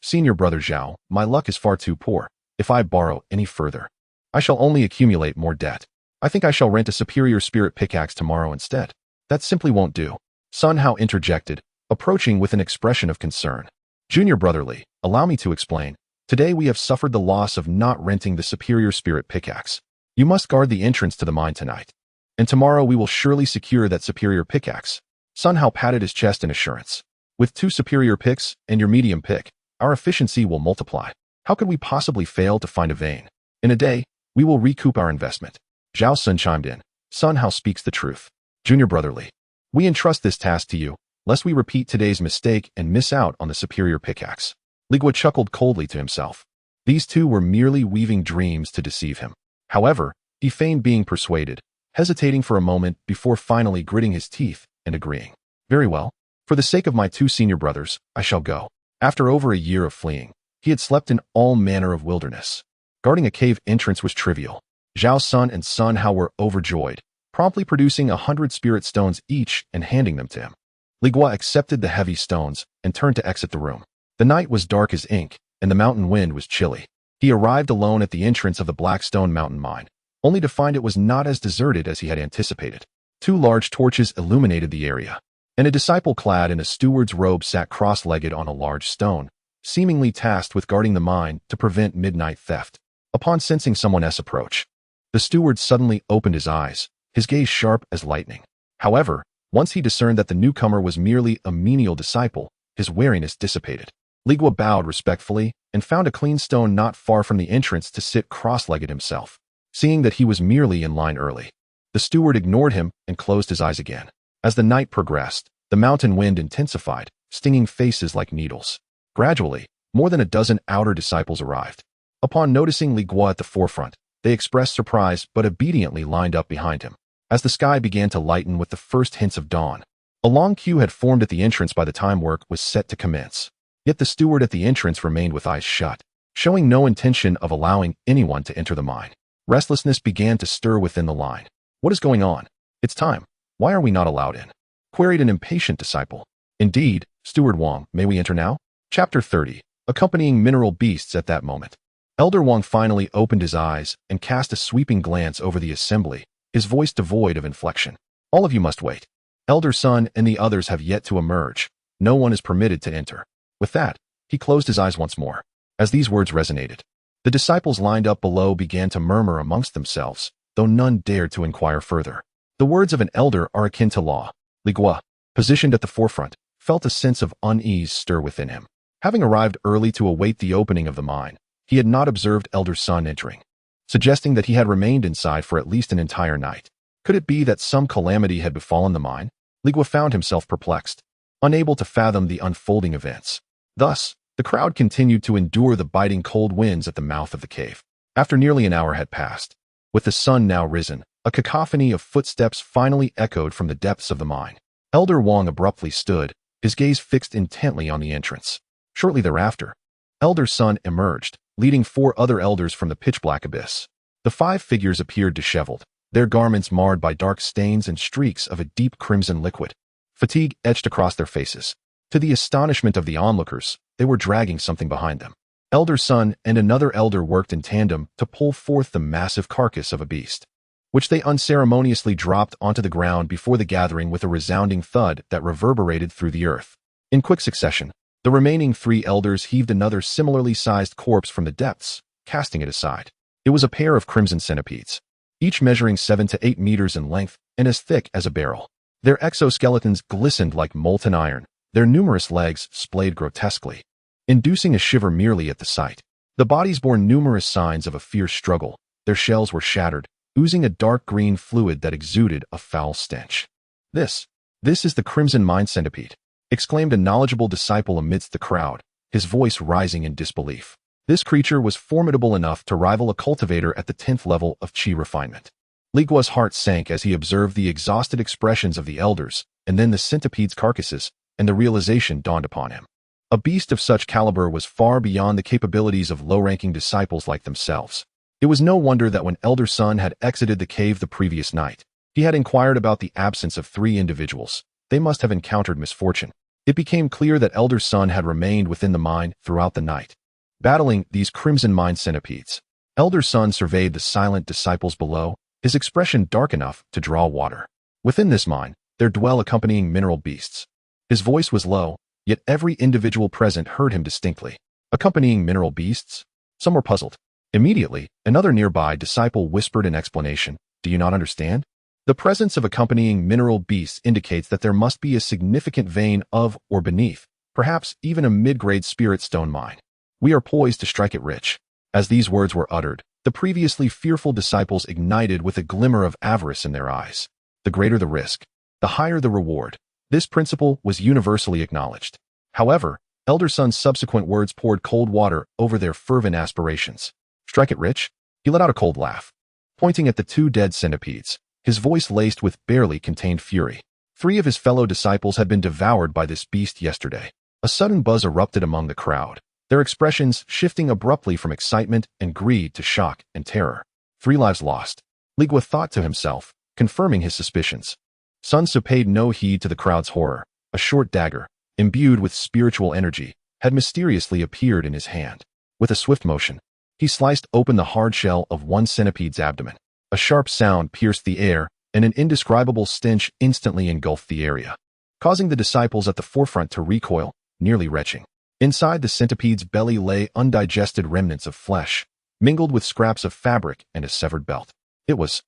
senior brother Zhao, my luck is far too poor. If I borrow any further, I shall only accumulate more debt. I think I shall rent a superior spirit pickaxe tomorrow instead. That simply won't do. Sun Hao interjected, approaching with an expression of concern. Junior brotherly, allow me to explain. Today we have suffered the loss of not renting the superior spirit pickaxe. You must guard the entrance to the mine tonight, and tomorrow we will surely secure that superior pickaxe. Sun Hao patted his chest in assurance. With 2 superior picks and your medium pick, our efficiency will multiply. How could we possibly fail to find a vein? In a day, we will recoup our investment. Zhao Sun chimed in. Sun Hao speaks the truth. Junior brother Li. We entrust this task to you, lest we repeat today's mistake and miss out on the superior pickaxe. Li Guo chuckled coldly to himself. These two were merely weaving dreams to deceive him. However, he feigned being persuaded, hesitating for a moment before finally gritting his teeth and agreeing. Very well. For the sake of my two senior brothers, I shall go. After over a year of fleeing, he had slept in all manner of wilderness. Guarding a cave entrance was trivial. Zhao Sun and Sun Hao were overjoyed, promptly producing 100 spirit stones each and handing them to him. Li Guo accepted the heavy stones and turned to exit the room. The night was dark as ink, and the mountain wind was chilly. He arrived alone at the entrance of the Blackstone Mountain mine, only to find it was not as deserted as he had anticipated. 2 large torches illuminated the area, and a disciple clad in a steward's robe sat cross-legged on a large stone, seemingly tasked with guarding the mine to prevent midnight theft. Upon sensing someone's approach, the steward suddenly opened his eyes, his gaze sharp as lightning. However, once he discerned that the newcomer was merely a menial disciple, his wariness dissipated. Li Guo bowed respectfully and found a clean stone not far from the entrance to sit cross-legged himself. Seeing that he was merely in line early, the steward ignored him and closed his eyes again. As the night progressed, the mountain wind intensified, stinging faces like needles. Gradually, more than a dozen outer disciples arrived. Upon noticing Li Guo at the forefront, they expressed surprise but obediently lined up behind him. As the sky began to lighten with the first hints of dawn, a long queue had formed at the entrance by the time work was set to commence. Yet the steward at the entrance remained with eyes shut, showing no intention of allowing anyone to enter the mine. Restlessness began to stir within the line. What is going on? It's time. Why are we not allowed in? Queried an impatient disciple. Indeed, Steward Wang, may we enter now? Chapter 30. Accompanying mineral beasts at that moment. Elder Wang finally opened his eyes and cast a sweeping glance over the assembly, his voice devoid of inflection. All of you must wait. Elder Sun and the others have yet to emerge. No one is permitted to enter. With that, he closed his eyes once more. As these words resonated, the disciples lined up below began to murmur amongst themselves, though none dared to inquire further. The words of an elder are akin to law. Li Guo, positioned at the forefront, felt a sense of unease stir within him. Having arrived early to await the opening of the mine, he had not observed Elder Sun entering, suggesting that he had remained inside for at least an entire night. Could it be that some calamity had befallen the mine? Li Guo found himself perplexed, unable to fathom the unfolding events. Thus, the crowd continued to endure the biting cold winds at the mouth of the cave. After nearly an hour had passed, with the sun now risen, a cacophony of footsteps finally echoed from the depths of the mine. Elder Wang abruptly stood, his gaze fixed intently on the entrance. Shortly thereafter, Elder Sun emerged, leading 4 other elders from the pitch-black abyss. The 5 figures appeared disheveled, their garments marred by dark stains and streaks of a deep crimson liquid. Fatigue etched across their faces. To the astonishment of the onlookers, they were dragging something behind them. Elder Sun and another elder worked in tandem to pull forth the massive carcass of a beast, which they unceremoniously dropped onto the ground before the gathering with a resounding thud that reverberated through the earth. In quick succession, the remaining 3 elders heaved another similarly sized corpse from the depths, casting it aside. It was a pair of crimson centipedes, each measuring 7 to 8 meters in length and as thick as a barrel. Their exoskeletons glistened like molten iron, their numerous legs splayed grotesquely, inducing a shiver merely at the sight. The bodies bore numerous signs of a fierce struggle. Their shells were shattered, oozing a dark green fluid that exuded a foul stench. This is the crimson mine centipede, exclaimed a knowledgeable disciple amidst the crowd, his voice rising in disbelief. This creature was formidable enough to rival a cultivator at the 10th level of chi refinement. Li Guo's heart sank as he observed the exhausted expressions of the elders, and then the centipede's carcasses, and the realization dawned upon him. A beast of such caliber was far beyond the capabilities of low-ranking disciples like themselves. It was no wonder that when Elder Sun had exited the cave the previous night, he had inquired about the absence of 3 individuals. They must have encountered misfortune. It became clear that Elder Sun had remained within the mine throughout the night, battling these crimson mine centipedes. Elder Sun surveyed the silent disciples below, his expression dark enough to draw water. Within this mine, there dwell accompanying mineral beasts. His voice was low, yet every individual present heard him distinctly. Accompanying mineral beasts? Some were puzzled. Immediately, another nearby disciple whispered in explanation, "Do you not understand? The presence of accompanying mineral beasts indicates that there must be a significant vein of or beneath, perhaps even a mid-grade spirit stone mine. We are poised to strike it rich. As these words were uttered, the previously fearful disciples ignited with a glimmer of avarice in their eyes. The greater the risk, the higher the reward. This principle was universally acknowledged. However, Elder Sun's subsequent words poured cold water over their fervent aspirations. Strike it rich? He let out a cold laugh, pointing at the two dead centipedes, his voice laced with barely contained fury. 3 of his fellow disciples had been devoured by this beast yesterday. A sudden buzz erupted among the crowd, their expressions shifting abruptly from excitement and greed to shock and terror. 3 lives lost, Li Guo thought to himself, confirming his suspicions. Sun Tzu paid no heed to the crowd's horror. A short dagger, imbued with spiritual energy, had mysteriously appeared in his hand. With a swift motion, he sliced open the hard shell of one centipede's abdomen. A sharp sound pierced the air, and an indescribable stench instantly engulfed the area, causing the disciples at the forefront to recoil, nearly retching. Inside the centipede's belly lay undigested remnants of flesh, mingled with scraps of fabric and a severed belt. It was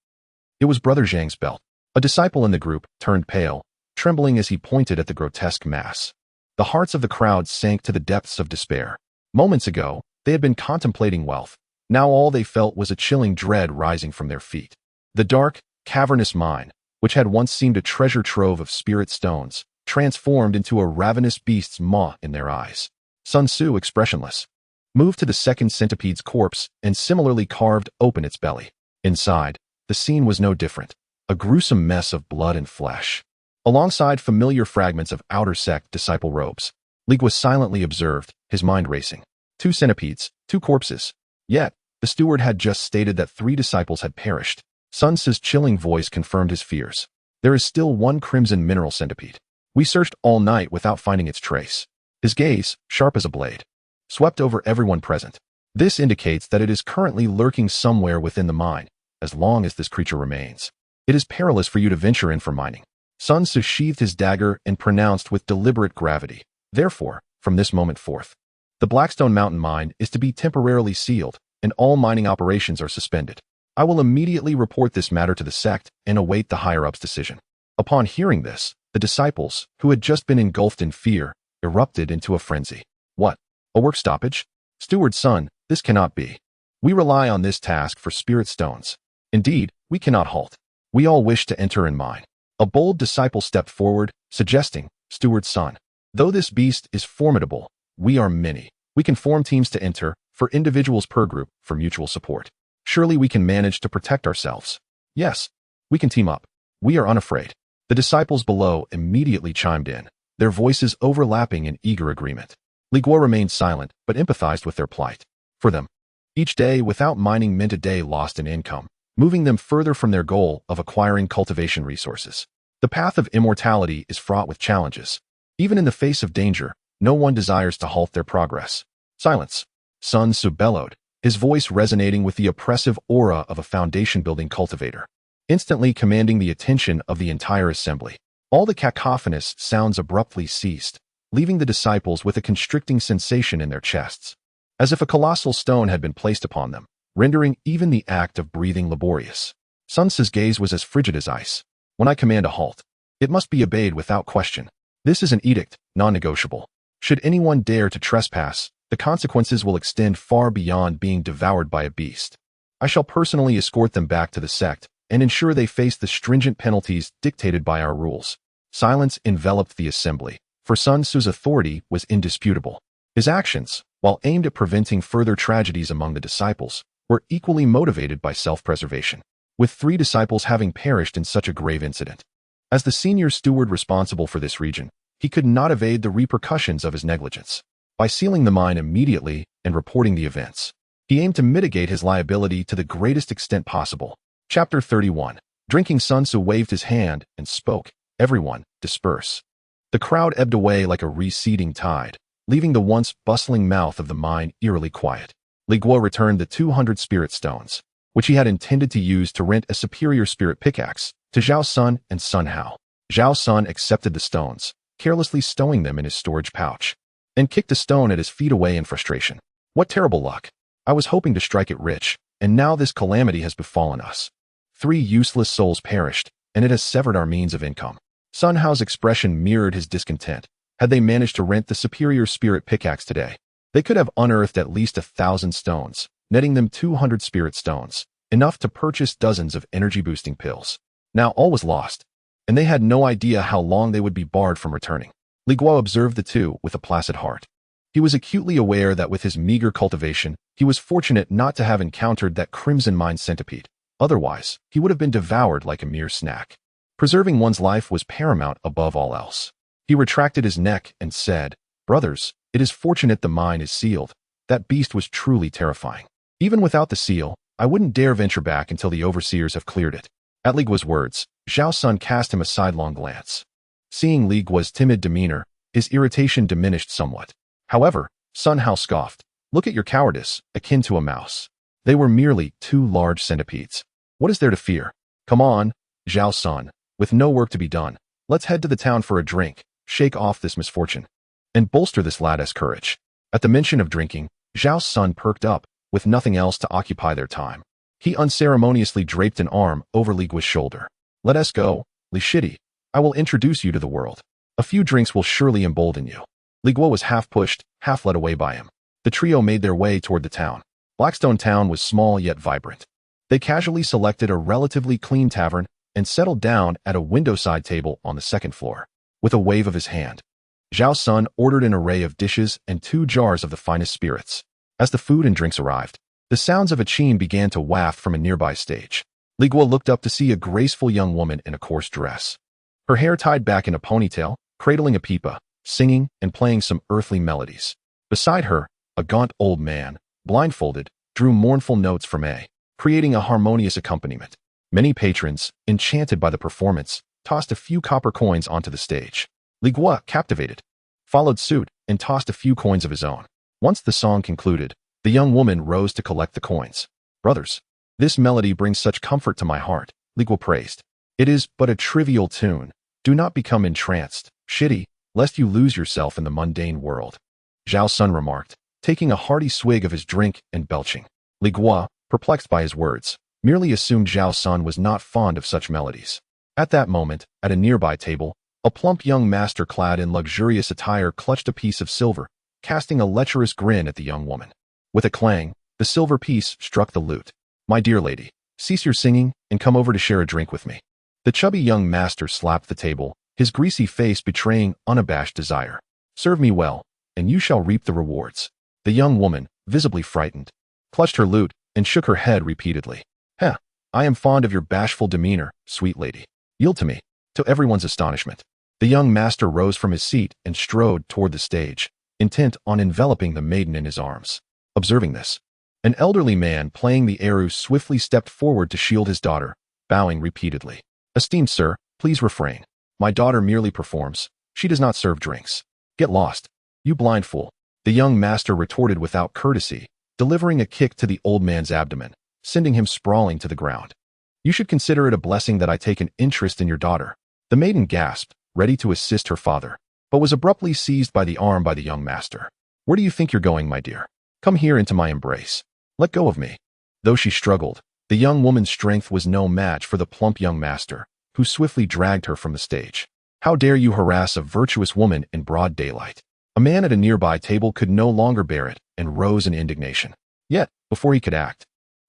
Brother Zhang's belt. A disciple in the group turned pale, trembling as he pointed at the grotesque mass. The hearts of the crowd sank to the depths of despair. Moments ago, they had been contemplating wealth. Now all they felt was a chilling dread rising from their feet. The dark, cavernous mine, which had once seemed a treasure trove of spirit stones, transformed into a ravenous beast's maw in their eyes. Sun Tzu, expressionless, moved to the second centipede's corpse and similarly carved open its belly. Inside, the scene was no different. A gruesome mess of blood and flesh, alongside familiar fragments of outer sect disciple robes. Li Guo silently observed, his mind racing. 2 centipedes, 2 corpses. Yet, the steward had just stated that 3 disciples had perished. Sun Tzu's chilling voice confirmed his fears. There is still 1 crimson mineral centipede. We searched all night without finding its trace. His gaze, sharp as a blade, swept over everyone present. This indicates that it is currently lurking somewhere within the mine. As long as this creature remains, it is perilous for you to venture in for mining. Sun Tzu sheathed his dagger and pronounced with deliberate gravity. Therefore, from this moment forth, the Blackstone Mountain mine is to be temporarily sealed, and all mining operations are suspended. I will immediately report this matter to the sect and await the higher-ups' decision. Upon hearing this, the disciples, who had just been engulfed in fear, erupted into a frenzy. What? A work stoppage? Steward Sun, this cannot be. We rely on this task for spirit stones. Indeed, we cannot halt. We all wish to enter and mine. A bold disciple stepped forward, suggesting, Steward Sun, though this beast is formidable, we are many. We can form teams to enter, for individuals per group, for mutual support. Surely we can manage to protect ourselves. Yes, we can team up. We are unafraid. The disciples below immediately chimed in, their voices overlapping in eager agreement. Li Guo remained silent, but empathized with their plight. For them, each day without mining meant a day lost in income, moving them further from their goal of acquiring cultivation resources. The path of immortality is fraught with challenges. Even in the face of danger, no one desires to halt their progress. Silence. Sun Tzu bellowed, his voice resonating with the oppressive aura of a foundation-building cultivator, instantly commanding the attention of the entire assembly. All the cacophonous sounds abruptly ceased, leaving the disciples with a constricting sensation in their chests, as if a colossal stone had been placed upon them, rendering even the act of breathing laborious. Sun Tzu's gaze was as frigid as ice. When I command a halt, it must be obeyed without question. This is an edict, non-negotiable. Should anyone dare to trespass, the consequences will extend far beyond being devoured by a beast. I shall personally escort them back to the sect and ensure they face the stringent penalties dictated by our rules. Silence enveloped the assembly, for Sun Tzu's authority was indisputable. His actions, while aimed at preventing further tragedies among the disciples, were equally motivated by self-preservation, with 3 disciples having perished in such a grave incident. As the senior steward responsible for this region, he could not evade the repercussions of his negligence. By sealing the mine immediately and reporting the events, he aimed to mitigate his liability to the greatest extent possible. Chapter 31. Drinking Sun Tzu waved his hand and spoke. Everyone, disperse. The crowd ebbed away like a receding tide, leaving the once bustling mouth of the mine eerily quiet. Li Guo returned the 200 spirit stones, which he had intended to use to rent a superior spirit pickaxe, to Zhao Sun and Sun Hao. Zhao Sun accepted the stones, carelessly stowing them in his storage pouch, and kicked a stone at his feet away in frustration. What terrible luck! I was hoping to strike it rich, and now this calamity has befallen us. 3 useless souls perished, and it has severed our means of income. Sun Hao's expression mirrored his discontent. Had they managed to rent the superior spirit pickaxe today, They could have unearthed at least 1,000 stones, netting them 200 spirit stones, enough to purchase dozens of energy-boosting pills. Now all was lost, and they had no idea how long they would be barred from returning. Li Guo observed the two with a placid heart. He was acutely aware that with his meager cultivation, he was fortunate not to have encountered that crimson mind centipede. Otherwise, he would have been devoured like a mere snack. Preserving one's life was paramount above all else. He retracted his neck and said, "Brothers, it is fortunate the mine is sealed. That beast was truly terrifying. Even without the seal, I wouldn't dare venture back until the overseers have cleared it." At Li Guo's words, Zhao Sun cast him a sidelong glance. Seeing Li Guo's timid demeanor, his irritation diminished somewhat. However, Sun Hao scoffed. "Look at your cowardice, akin to a mouse. They were merely 2 large centipedes. What is there to fear? Come on, Zhao Sun, with no work to be done, let's head to the town for a drink, shake off this misfortune, and bolster this lad's courage." At the mention of drinking, Zhao Sun perked up, with nothing else to occupy their time. He unceremoniously draped an arm over Li Guo's shoulder. "Let us go, Li Shidi. I will introduce you to the world. A few drinks will surely embolden you." Li Guo was half pushed, half led away by him. The trio made their way toward the town. Blackstone Town was small yet vibrant. They casually selected a relatively clean tavern and settled down at a window-side table on the second floor. With a wave of his hand, Zhao Sun ordered an array of dishes and 2 jars of the finest spirits. As the food and drinks arrived, the sounds of a chime began to waft from a nearby stage. Li Guo looked up to see a graceful young woman in a coarse dress. Her hair tied back in a ponytail, cradling a pipa, singing and playing some earthly melodies. Beside her, a gaunt old man, blindfolded, drew mournful notes from creating a harmonious accompaniment. Many patrons, enchanted by the performance, tossed a few copper coins onto the stage. Li Guo, captivated, followed suit and tossed a few coins of his own. Once the song concluded, the young woman rose to collect the coins. "Brothers, this melody brings such comfort to my heart," Li Guo praised. "It is but a trivial tune. Do not become entranced, Shidi, lest you lose yourself in the mundane world," Zhao Sun remarked, taking a hearty swig of his drink and belching. Li Guo, perplexed by his words, merely assumed Zhao Sun was not fond of such melodies. At that moment, at a nearby table, a plump young master clad in luxurious attire clutched a piece of silver, casting a lecherous grin at the young woman. With a clang, the silver piece struck the lute. "My dear lady, cease your singing and come over to share a drink with me." The chubby young master slapped the table, his greasy face betraying unabashed desire. "Serve me well, and you shall reap the rewards." The young woman, visibly frightened, clutched her lute and shook her head repeatedly. "Heh, I am fond of your bashful demeanor, sweet lady. Yield to me." To everyone's astonishment, the young master rose from his seat and strode toward the stage, intent on enveloping the maiden in his arms. Observing this, an elderly man playing the eru swiftly stepped forward to shield his daughter, bowing repeatedly. "Esteemed sir, please refrain. My daughter merely performs. She does not serve drinks." "Get lost, you blind fool," the young master retorted without courtesy, delivering a kick to the old man's abdomen, sending him sprawling to the ground. "You should consider it a blessing that I take an interest in your daughter." The maiden gasped, ready to assist her father, but was abruptly seized by the arm by the young master. "Where do you think you're going, my dear? Come here into my embrace. Let go of me." Though she struggled, the young woman's strength was no match for the plump young master, who swiftly dragged her from the stage. "How dare you harass a virtuous woman in broad daylight?" A man at a nearby table could no longer bear it and rose in indignation. Yet, before he could act,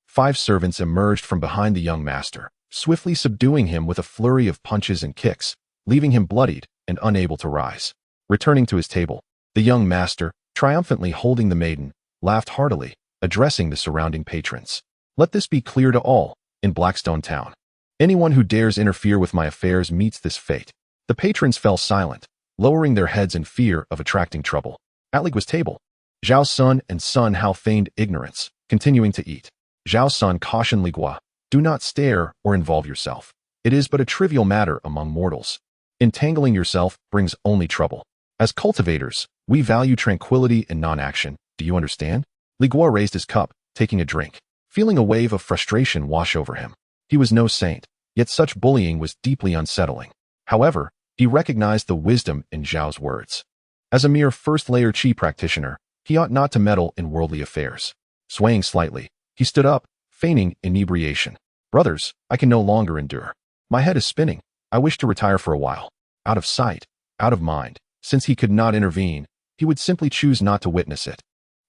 5 servants emerged from behind the young master, swiftly subduing him with a flurry of punches and kicks, leaving him bloodied and unable to rise. Returning to his table, the young master, triumphantly holding the maiden, laughed heartily, addressing the surrounding patrons. "Let this be clear to all, in Blackstone Town. Anyone who dares interfere with my affairs meets this fate." The patrons fell silent, lowering their heads in fear of attracting trouble. At Li Guo's table, Zhao Sun and Sun Hao feigned ignorance, continuing to eat. Zhao Sun cautioned Li Guo, "Do not stare or involve yourself. It is but a trivial matter among mortals. Entangling yourself brings only trouble. As cultivators, we value tranquility and non-action. Do you understand?" Li Guo raised his cup, taking a drink, feeling a wave of frustration wash over him. He was no saint, yet such bullying was deeply unsettling. However, he recognized the wisdom in Zhao's words. As a mere first-layer chi practitioner, he ought not to meddle in worldly affairs. Swaying slightly, he stood up, feigning inebriation. "Brothers, I can no longer endure. My head is spinning. I wish to retire for a while. Out of sight, out of mind." Since he could not intervene, he would simply choose not to witness it.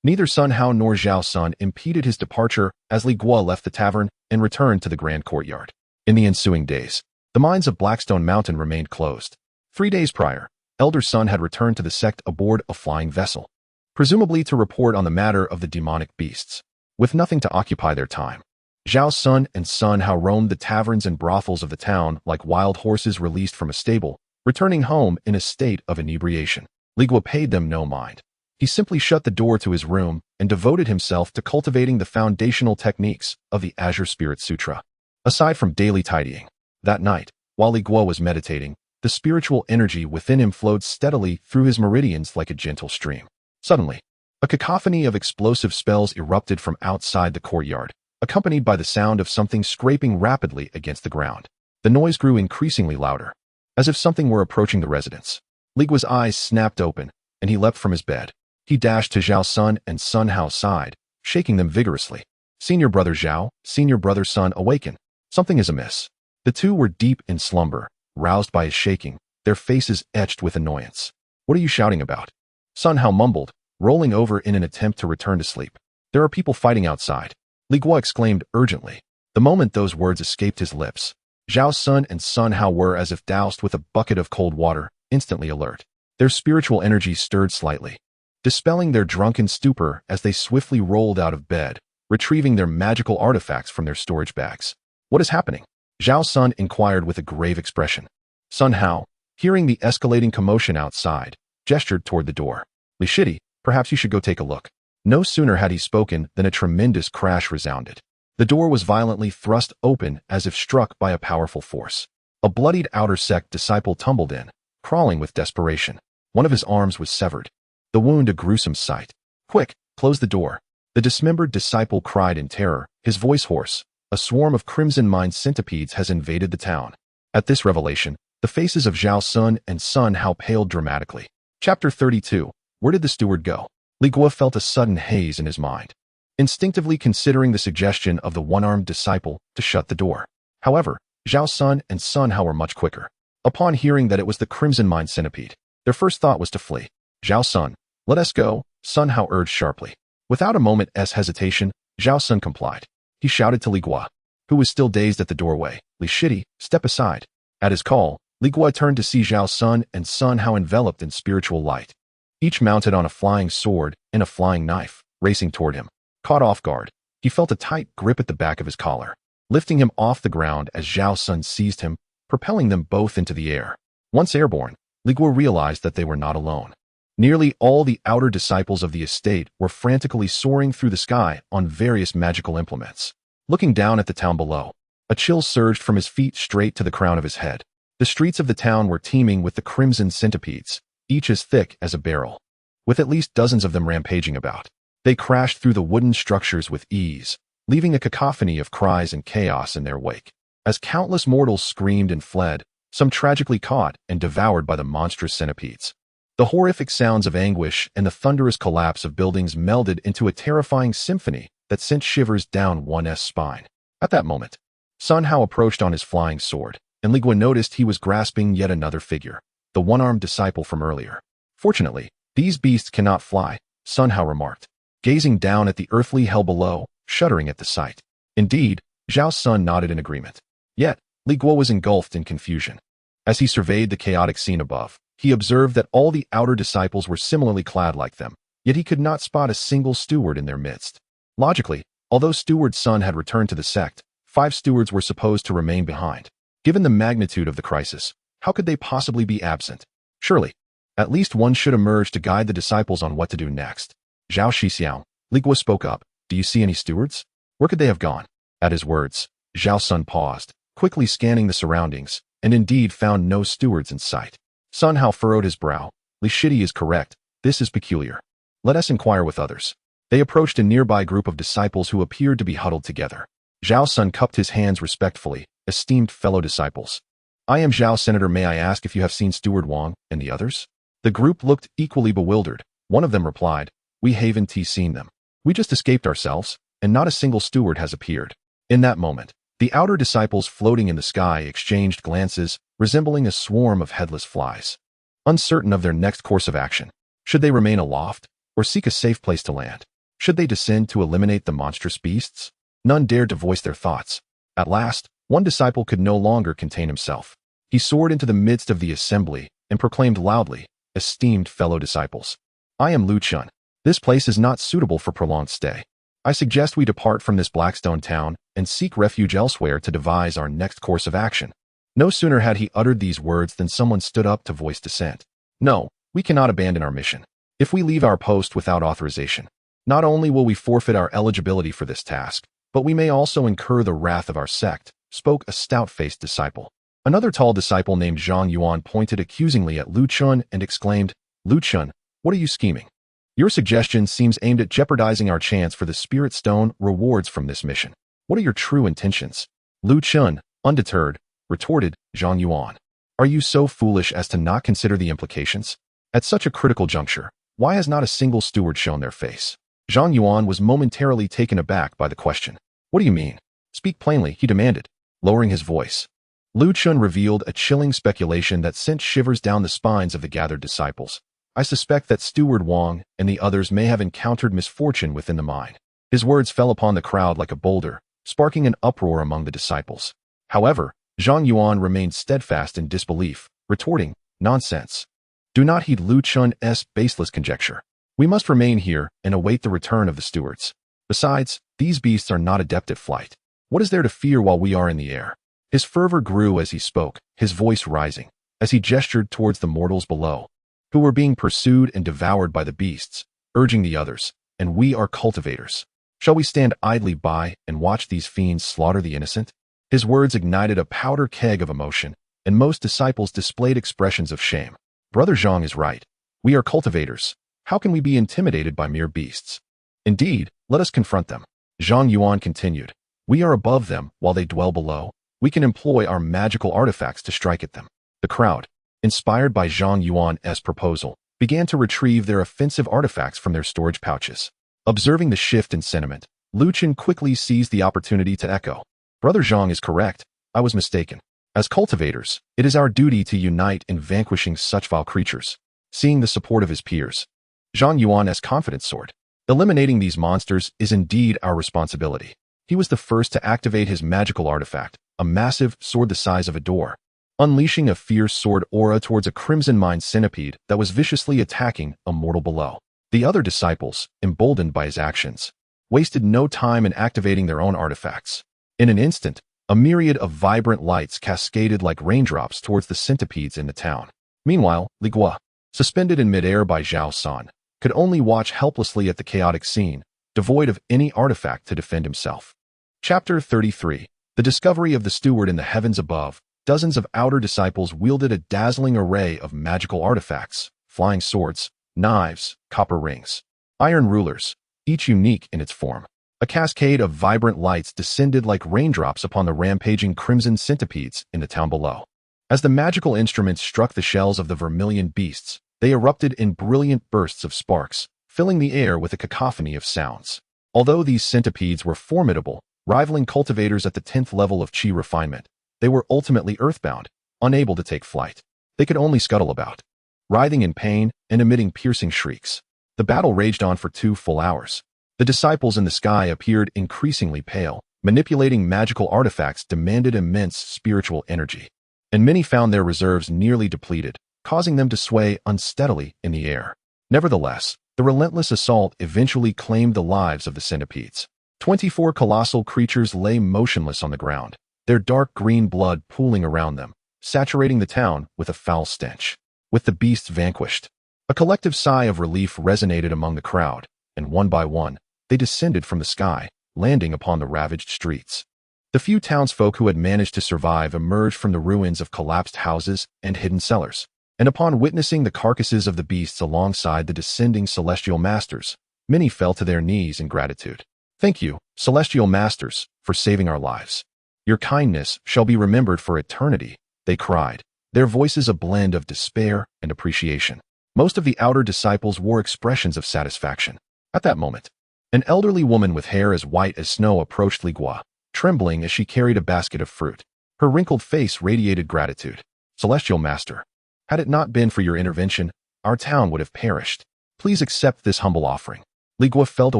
Neither Sun Hao nor Zhao Sun impeded his departure as Li Guo left the tavern and returned to the grand courtyard. In the ensuing days, the mines of Blackstone Mountain remained closed. 3 days prior, Elder Sun had returned to the sect aboard a flying vessel, presumably to report on the matter of the demonic beasts. With nothing to occupy their time, Zhao Sun and Sun Hao roamed the taverns and brothels of the town like wild horses released from a stable, returning home in a state of inebriation. Li Guo paid them no mind. He simply shut the door to his room and devoted himself to cultivating the foundational techniques of the Azure Spirit Sutra. Aside from daily tidying, that night, while Li Guo was meditating, the spiritual energy within him flowed steadily through his meridians like a gentle stream. Suddenly, a cacophony of explosive spells erupted from outside the courtyard, accompanied by the sound of something scraping rapidly against the ground. The noise grew increasingly louder, as if something were approaching the residence. Li Guo's eyes snapped open, and he leapt from his bed. He dashed to Zhao Sun and Sun Hao's side, shaking them vigorously. "Senior brother Zhao, senior brother Sun, awaken. Something is amiss." The two were deep in slumber, roused by his shaking, their faces etched with annoyance. "What are you shouting about?" Sun Hao mumbled, rolling over in an attempt to return to sleep. "There are people fighting outside," Li Guo exclaimed urgently. The moment those words escaped his lips, Zhao Sun and Sun Hao were, as if doused with a bucket of cold water, instantly alert. Their spiritual energy stirred slightly, dispelling their drunken stupor as they swiftly rolled out of bed, retrieving their magical artifacts from their storage bags. "What is happening?" Zhao Sun inquired with a grave expression. Sun Hao, hearing the escalating commotion outside, gestured toward the door. "Li Shidi, perhaps you should go take a look." No sooner had he spoken than a tremendous crash resounded. The door was violently thrust open as if struck by a powerful force. A bloodied outer sect disciple tumbled in, crawling with desperation. One of his arms was severed, the wound a gruesome sight. "Quick, close the door." The dismembered disciple cried in terror, his voice hoarse. "A swarm of crimson-mind centipedes has invaded the town." At this revelation, the faces of Zhao Sun and Sun Hao paled dramatically. Chapter 32. Where did the steward go? Li Guo felt a sudden haze in his mind, instinctively considering the suggestion of the one-armed disciple to shut the door. However, Zhao Sun and Sun Hao were much quicker. Upon hearing that it was the crimson-mind centipede, their first thought was to flee. "Zhao Sun, let us go," Sun Hao urged sharply. Without a moment's hesitation, Zhao Sun complied. He shouted to Li Guo, who was still dazed at the doorway, "Li Shidi, step aside." At his call, Li Guo turned to see Zhao Sun and Sun Hao enveloped in spiritual light, each mounted on a flying sword and a flying knife, racing toward him. Caught off guard, he felt a tight grip at the back of his collar, lifting him off the ground as Zhao Sun seized him, propelling them both into the air. Once airborne, Li Guo realized that they were not alone. Nearly all the outer disciples of the estate were frantically soaring through the sky on various magical implements. Looking down at the town below, a chill surged from his feet straight to the crown of his head. The streets of the town were teeming with the crimson centipedes, each as thick as a barrel, with at least dozens of them rampaging about. They crashed through the wooden structures with ease, leaving a cacophony of cries and chaos in their wake. As countless mortals screamed and fled, some tragically caught and devoured by the monstrous centipedes. The horrific sounds of anguish and the thunderous collapse of buildings melded into a terrifying symphony that sent shivers down one's spine. At that moment, Sun Hao approached on his flying sword, and Li Guo noticed he was grasping yet another figure, the one-armed disciple from earlier. "Fortunately, these beasts cannot fly," Sun Hao remarked, gazing down at the earthly hell below, shuddering at the sight. Indeed, Zhao Sun nodded in agreement. Yet, Li Guo was engulfed in confusion. As he surveyed the chaotic scene above, he observed that all the outer disciples were similarly clad like them, yet he could not spot a single steward in their midst. Logically, although Steward Sun had returned to the sect, 5 stewards were supposed to remain behind. Given the magnitude of the crisis, how could they possibly be absent? Surely, at least one should emerge to guide the disciples on what to do next. "Zhao Shixiao," Li Guo spoke up, "do you see any stewards? Where could they have gone?" At his words, Zhao Sun paused, quickly scanning the surroundings, and indeed found no stewards in sight. Sun Hao furrowed his brow. "Li Shidi is correct. This is peculiar. Let us inquire with others." They approached a nearby group of disciples who appeared to be huddled together. Zhao Sun cupped his hands respectfully. "Esteemed fellow disciples, I am Zhao Senator. May I ask if you have seen Steward Wang and the others?" The group looked equally bewildered. One of them replied, "We haven't seen them. We just escaped ourselves, and not a single steward has appeared." In that moment, the outer disciples floating in the sky exchanged glances, resembling a swarm of headless flies, uncertain of their next course of action. Should they remain aloft, or seek a safe place to land? Should they descend to eliminate the monstrous beasts? None dared to voice their thoughts. At last, one disciple could no longer contain himself. He soared into the midst of the assembly and proclaimed loudly, "Esteemed fellow disciples, I am Lu Chun. This place is not suitable for prolonged stay. I suggest we depart from this Blackstone town and seek refuge elsewhere to devise our next course of action." No sooner had he uttered these words than someone stood up to voice dissent. "No, we cannot abandon our mission. If we leave our post without authorization, not only will we forfeit our eligibility for this task, but we may also incur the wrath of our sect," spoke a stout-faced disciple. Another tall disciple named Zhang Yuan pointed accusingly at Lu Chun and exclaimed, "Lu Chun, what are you scheming? Your suggestion seems aimed at jeopardizing our chance for the Spirit Stone rewards from this mission. What are your true intentions?" Lu Chun, undeterred, retorted, "Zhang Yuan, are you so foolish as to not consider the implications? At such a critical juncture, why has not a single steward shown their face?" Zhang Yuan was momentarily taken aback by the question. "What do you mean? Speak plainly," he demanded, lowering his voice. Lu Chun revealed a chilling speculation that sent shivers down the spines of the gathered disciples. "I suspect that Steward Wang and the others may have encountered misfortune within the mine." His words fell upon the crowd like a boulder, sparking an uproar among the disciples. However, Zhang Yuan remained steadfast in disbelief, retorting, "Nonsense. Do not heed Lu Chun's baseless conjecture. We must remain here and await the return of the stewards. Besides, these beasts are not adept at flight. What is there to fear while we are in the air?" His fervor grew as he spoke, his voice rising, as he gestured towards the mortals below, who were being pursued and devoured by the beasts, urging the others, "And we are cultivators. Shall we stand idly by and watch these fiends slaughter the innocent?" His words ignited a powder keg of emotion, and most disciples displayed expressions of shame. "Brother Zhang is right. We are cultivators. How can we be intimidated by mere beasts? Indeed, let us confront them." Zhang Yuan continued, "We are above them while they dwell below. We can employ our magical artifacts to strike at them." The crowd, inspired by Zhang Yuan's proposal, began to retrieve their offensive artifacts from their storage pouches. Observing the shift in sentiment, Lu Chun quickly seized the opportunity to echo, "Brother Zhang is correct. I was mistaken. As cultivators, it is our duty to unite in vanquishing such vile creatures." Seeing the support of his peers, Zhang Yuan's confidence soared. "Eliminating these monsters is indeed our responsibility." He was the first to activate his magical artifact, a massive sword the size of a door, unleashing a fierce sword aura towards a crimson mind centipede that was viciously attacking a mortal below. The other disciples, emboldened by his actions, wasted no time in activating their own artifacts. In an instant, a myriad of vibrant lights cascaded like raindrops towards the centipedes in the town. Meanwhile, Li Guo, suspended in midair by Zhao San, could only watch helplessly at the chaotic scene, devoid of any artifact to defend himself. Chapter 33. The discovery of the steward in the heavens above. Dozens of outer disciples wielded a dazzling array of magical artifacts, flying swords, knives, copper rings, iron rulers, each unique in its form. A cascade of vibrant lights descended like raindrops upon the rampaging crimson centipedes in the town below. As the magical instruments struck the shells of the vermilion beasts, they erupted in brilliant bursts of sparks, filling the air with a cacophony of sounds. Although these centipedes were formidable, rivaling cultivators at the 10th level of chi refinement, they were ultimately earthbound, unable to take flight. They could only scuttle about, writhing in pain and emitting piercing shrieks. The battle raged on for 2 full hours. The disciples in the sky appeared increasingly pale. Manipulating magical artifacts demanded immense spiritual energy, and many found their reserves nearly depleted, causing them to sway unsteadily in the air. Nevertheless, the relentless assault eventually claimed the lives of the centipedes. 24 colossal creatures lay motionless on the ground, their dark green blood pooling around them, saturating the town with a foul stench. With the beasts vanquished, a collective sigh of relief resonated among the crowd, and one by one, they descended from the sky, landing upon the ravaged streets. The few townsfolk who had managed to survive emerged from the ruins of collapsed houses and hidden cellars, and upon witnessing the carcasses of the beasts alongside the descending celestial masters, many fell to their knees in gratitude. "Thank you, celestial masters, for saving our lives. Your kindness shall be remembered for eternity," they cried, their voices a blend of despair and appreciation. Most of the outer disciples wore expressions of satisfaction. At that moment, an elderly woman with hair as white as snow approached Li Guo, trembling as she carried a basket of fruit. Her wrinkled face radiated gratitude. "Celestial Master, had it not been for your intervention, our town would have perished. Please accept this humble offering." Li Guo felt a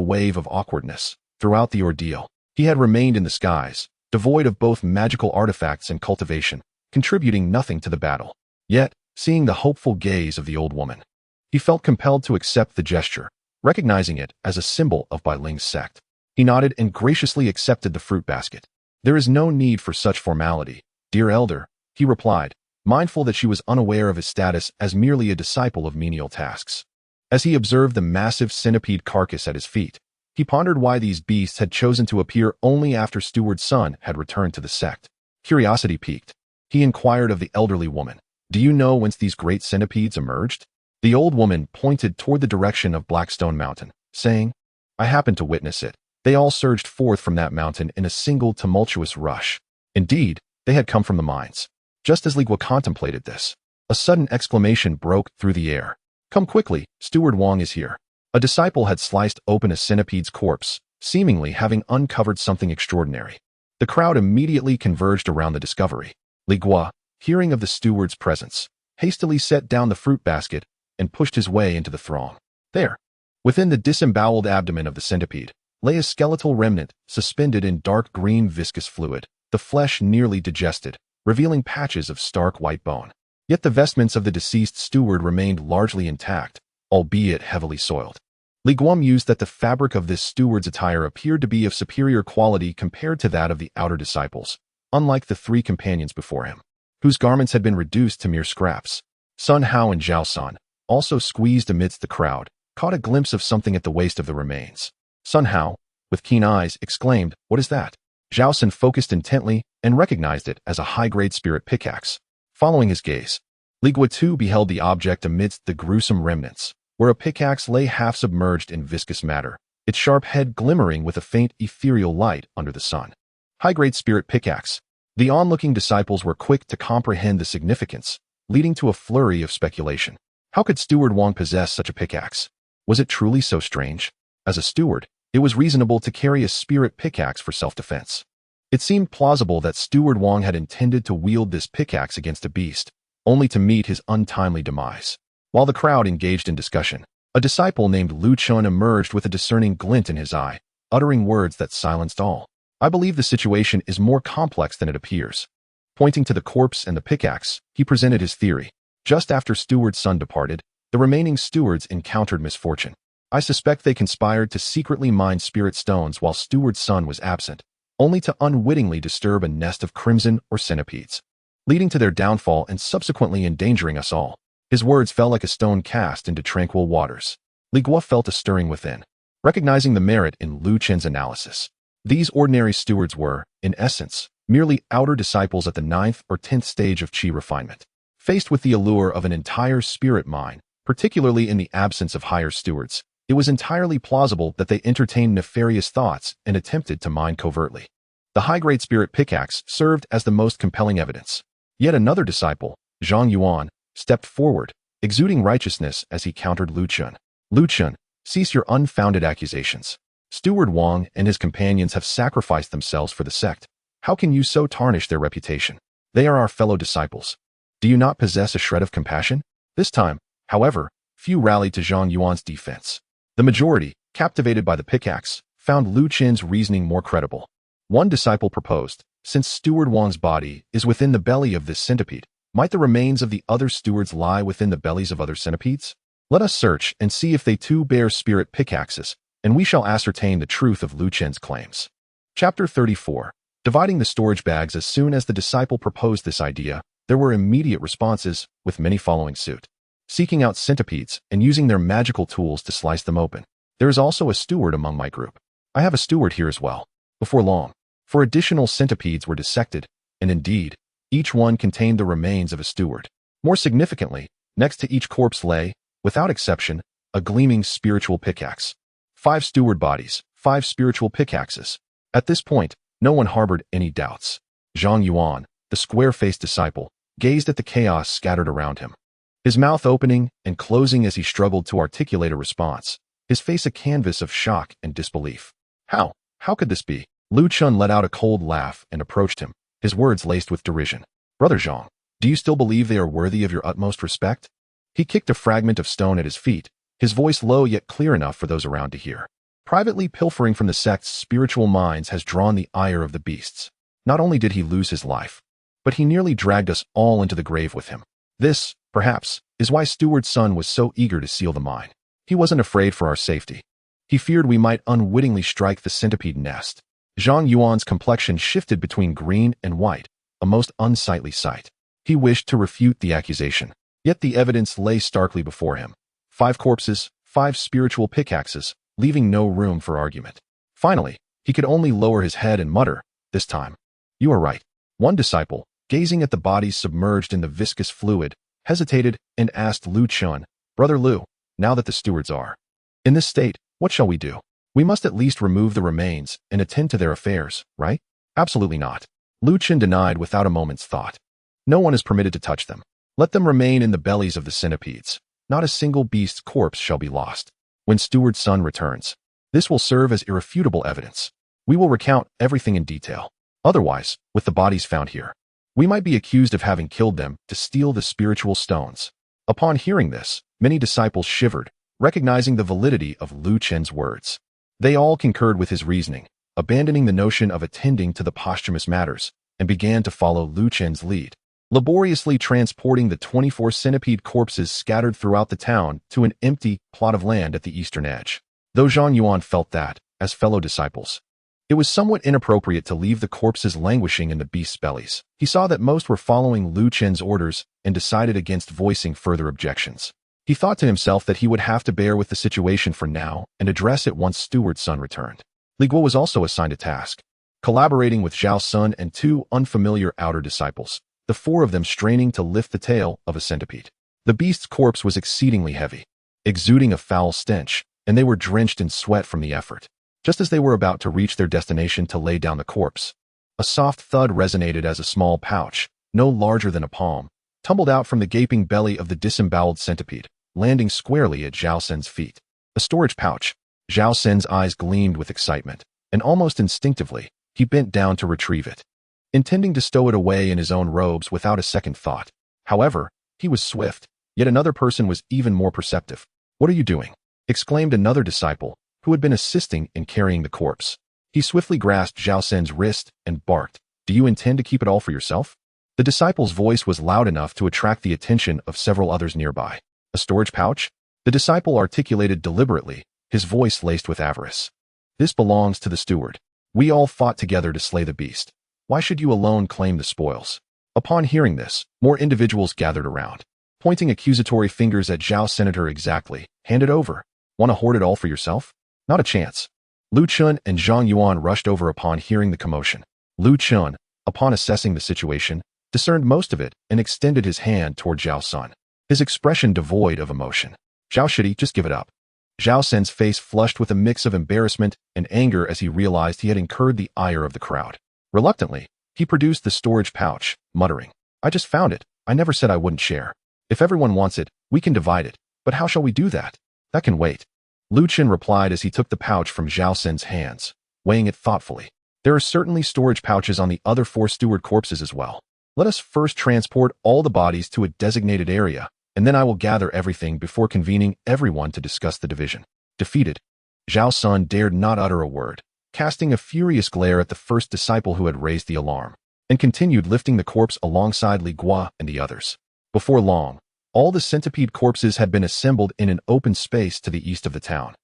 wave of awkwardness throughout the ordeal. He had remained in the skies, devoid of both magical artifacts and cultivation, contributing nothing to the battle. Yet, seeing the hopeful gaze of the old woman, he felt compelled to accept the gesture, recognizing it as a symbol of Bai Ling's sect. He nodded and graciously accepted the fruit basket. "There is no need for such formality, dear elder," he replied, mindful that she was unaware of his status as merely a disciple of menial tasks. As he observed the massive centipede carcass at his feet, he pondered why these beasts had chosen to appear only after Steward's son had returned to the sect. Curiosity piqued. He inquired of the elderly woman, "Do you know whence these great centipedes emerged?" The old woman pointed toward the direction of Blackstone Mountain, saying, "I happened to witness it. They all surged forth from that mountain in a single tumultuous rush. Indeed, they had come from the mines." Just as Li Guo contemplated this, a sudden exclamation broke through the air. "Come quickly, Steward Huang is here." A disciple had sliced open a centipede's corpse, seemingly having uncovered something extraordinary. The crowd immediately converged around the discovery. Li Guo, hearing of the steward's presence, hastily set down the fruit basket and pushed his way into the throng. There, within the disemboweled abdomen of the centipede, lay a skeletal remnant suspended in dark green viscous fluid, the flesh nearly digested, revealing patches of stark white bone. Yet the vestments of the deceased steward remained largely intact, albeit heavily soiled. Li Guo mused that the fabric of this steward's attire appeared to be of superior quality compared to that of the outer disciples, unlike the three companions before him, whose garments had been reduced to mere scraps. Sun Hao and Zhao San, also squeezed amidst the crowd, caught a glimpse of something at the waist of the remains. Sun Hao, with keen eyes, exclaimed, "What is that?" Zhao San focused intently and recognized it as a high-grade spirit pickaxe. Following his gaze, Li Guo too beheld the object amidst the gruesome remnants, where a pickaxe lay half submerged in viscous matter, its sharp head glimmering with a faint ethereal light under the sun. High-grade spirit pickaxe. The onlooking disciples were quick to comprehend the significance, leading to a flurry of speculation. How could Steward Huang possess such a pickaxe? Was it truly so strange? As a steward, it was reasonable to carry a spirit pickaxe for self-defense. It seemed plausible that Steward Huang had intended to wield this pickaxe against a beast, only to meet his untimely demise. While the crowd engaged in discussion, a disciple named Lu Chun emerged with a discerning glint in his eye, uttering words that silenced all. "I believe the situation is more complex than it appears." Pointing to the corpse and the pickaxe, he presented his theory. Just after Steward's son departed, the remaining stewards encountered misfortune. "I suspect they conspired to secretly mine spirit stones while Steward's son was absent, only to unwittingly disturb a nest of crimson or centipedes, leading to their downfall and subsequently endangering us all." His words fell like a stone cast into tranquil waters. Li Guo felt a stirring within, recognizing the merit in Lu Chen's analysis. These ordinary stewards were, in essence, merely outer disciples at the 9th or 10th stage of qi refinement. Faced with the allure of an entire spirit mine, particularly in the absence of higher stewards, it was entirely plausible that they entertained nefarious thoughts and attempted to mine covertly. The high-grade spirit pickaxe served as the most compelling evidence. Yet another disciple, Zhang Yuan, stepped forward, exuding righteousness as he countered Lu Chun. "Lu Chun, cease your unfounded accusations. Steward Huang and his companions have sacrificed themselves for the sect. How can you so tarnish their reputation? They are our fellow disciples. Do you not possess a shred of compassion?" This time, however, few rallied to Zhang Yuan's defense. The majority, captivated by the pickaxe, found Lu Chen's reasoning more credible. One disciple proposed, "Since Steward Huang's body is within the belly of this centipede, might the remains of the other stewards lie within the bellies of other centipedes? Let us search and see if they too bear spirit pickaxes, and we shall ascertain the truth of Lu Chen's claims." Chapter 34. Dividing the storage bags. As soon as the disciple proposed this idea, there were immediate responses, with many following suit, seeking out centipedes and using their magical tools to slice them open. "There is also a steward among my group. I have a steward here as well." Before long, 4 additional centipedes were dissected, and indeed, each one contained the remains of a steward. More significantly, next to each corpse lay, without exception, a gleaming spiritual pickaxe. 5 steward bodies, 5 spiritual pickaxes. At this point, no one harbored any doubts. Zhang Yuan, the square-faced disciple, gazed at the chaos scattered around him, his mouth opening and closing as he struggled to articulate a response, his face a canvas of shock and disbelief. How could this be?" Lu Chun let out a cold laugh and approached him, his words laced with derision. "Brother Zhang, do you still believe they are worthy of your utmost respect?" He kicked a fragment of stone at his feet, his voice low yet clear enough for those around to hear. Privately pilfering from the sect's spiritual minds has drawn the ire of the beasts. Not only did he lose his life, but he nearly dragged us all into the grave with him. This, perhaps, is why Steward's son was so eager to seal the mine. He wasn't afraid for our safety. He feared we might unwittingly strike the centipede nest. Zhang Yuan's complexion shifted between green and white, a most unsightly sight. He wished to refute the accusation, yet the evidence lay starkly before him. 5 corpses, 5 spiritual pickaxes, leaving no room for argument. Finally, he could only lower his head and mutter, "This time." "You are right." One disciple, gazing at the bodies submerged in the viscous fluid, hesitated and asked Lu Chun, "Brother Lu, now that the stewards are in this state, what shall we do? We must at least remove the remains and attend to their affairs, right?" "Absolutely not," Lu Chun denied without a moment's thought. "No one is permitted to touch them. Let them remain in the bellies of the centipedes. Not a single beast's corpse shall be lost. When Steward's son returns, this will serve as irrefutable evidence. We will recount everything in detail. Otherwise, with the bodies found here, we might be accused of having killed them to steal the spiritual stones." Upon hearing this, many disciples shivered, recognizing the validity of Lu Chen's words. They all concurred with his reasoning, abandoning the notion of attending to the posthumous matters, and began to follow Lu Chen's lead, laboriously transporting the 24 centipede corpses scattered throughout the town to an empty plot of land at the eastern edge. Though Zhang Yuan felt that, as fellow disciples, it was somewhat inappropriate to leave the corpses languishing in the beasts' bellies, he saw that most were following Lu Chen's orders and decided against voicing further objections. He thought to himself that he would have to bear with the situation for now and address it once Steward's son returned. Li Guo was also assigned a task, collaborating with Zhao's son and 2 unfamiliar outer disciples, the 4 of them straining to lift the tail of a centipede. The beast's corpse was exceedingly heavy, exuding a foul stench, and they were drenched in sweat from the effort. Just as they were about to reach their destination to lay down the corpse, a soft thud resonated as a small pouch, no larger than a palm, tumbled out from the gaping belly of the disemboweled centipede, landing squarely at Zhao Sen's feet. A storage pouch. Zhao Sen's eyes gleamed with excitement, and almost instinctively, he bent down to retrieve it, intending to stow it away in his own robes without a second thought. However, he was swift, yet another person was even more perceptive. "What are you doing?" exclaimed another disciple, who had been assisting in carrying the corpse. He swiftly grasped Zhao Sen's wrist and barked, "Do you intend to keep it all for yourself?" The disciple's voice was loud enough to attract the attention of several others nearby. "A storage pouch?" The disciple articulated deliberately, his voice laced with avarice. "This belongs to the steward. We all fought together to slay the beast. Why should you alone claim the spoils?" Upon hearing this, more individuals gathered around, pointing accusatory fingers at Zhao Senator. "Exactly. Hand it over. Want to hoard it all for yourself? Not a chance." Lu Chun and Zhang Yuan rushed over upon hearing the commotion. Lu Chun, upon assessing the situation, discerned most of it and extended his hand toward Zhao Sun, his expression devoid of emotion. "Zhao Shidi, just give it up." Zhao Sen's face flushed with a mix of embarrassment and anger as he realized he had incurred the ire of the crowd. Reluctantly, he produced the storage pouch, muttering, "I just found it. I never said I wouldn't share. If everyone wants it, we can divide it. But how shall we do that?" "That can wait." Lu Chun replied as he took the pouch from Zhao Sen's hands, weighing it thoughtfully. "There are certainly storage pouches on the other 4 steward corpses as well. Let us first transport all the bodies to a designated area, and then I will gather everything before convening everyone to discuss the division." Defeated, Zhao Sun dared not utter a word, casting a furious glare at the first disciple who had raised the alarm, and continued lifting the corpse alongside Li Guo and the others. Before long, all the centipede corpses had been assembled in an open space to the east of the town,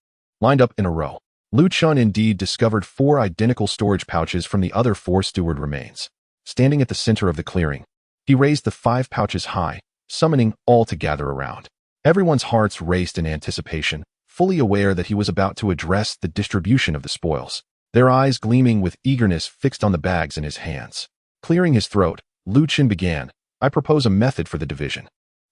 lined up in a row. Lu Chun indeed discovered 4 identical storage pouches from the other 4 steward remains. Standing at the center of the clearing, he raised the 5 pouches high, summoning all to gather around. Everyone's hearts raced in anticipation, fully aware that he was about to address the distribution of the spoils, their eyes gleaming with eagerness fixed on the bags in his hands. Clearing his throat, Lu Chun began, "I propose a method for the division.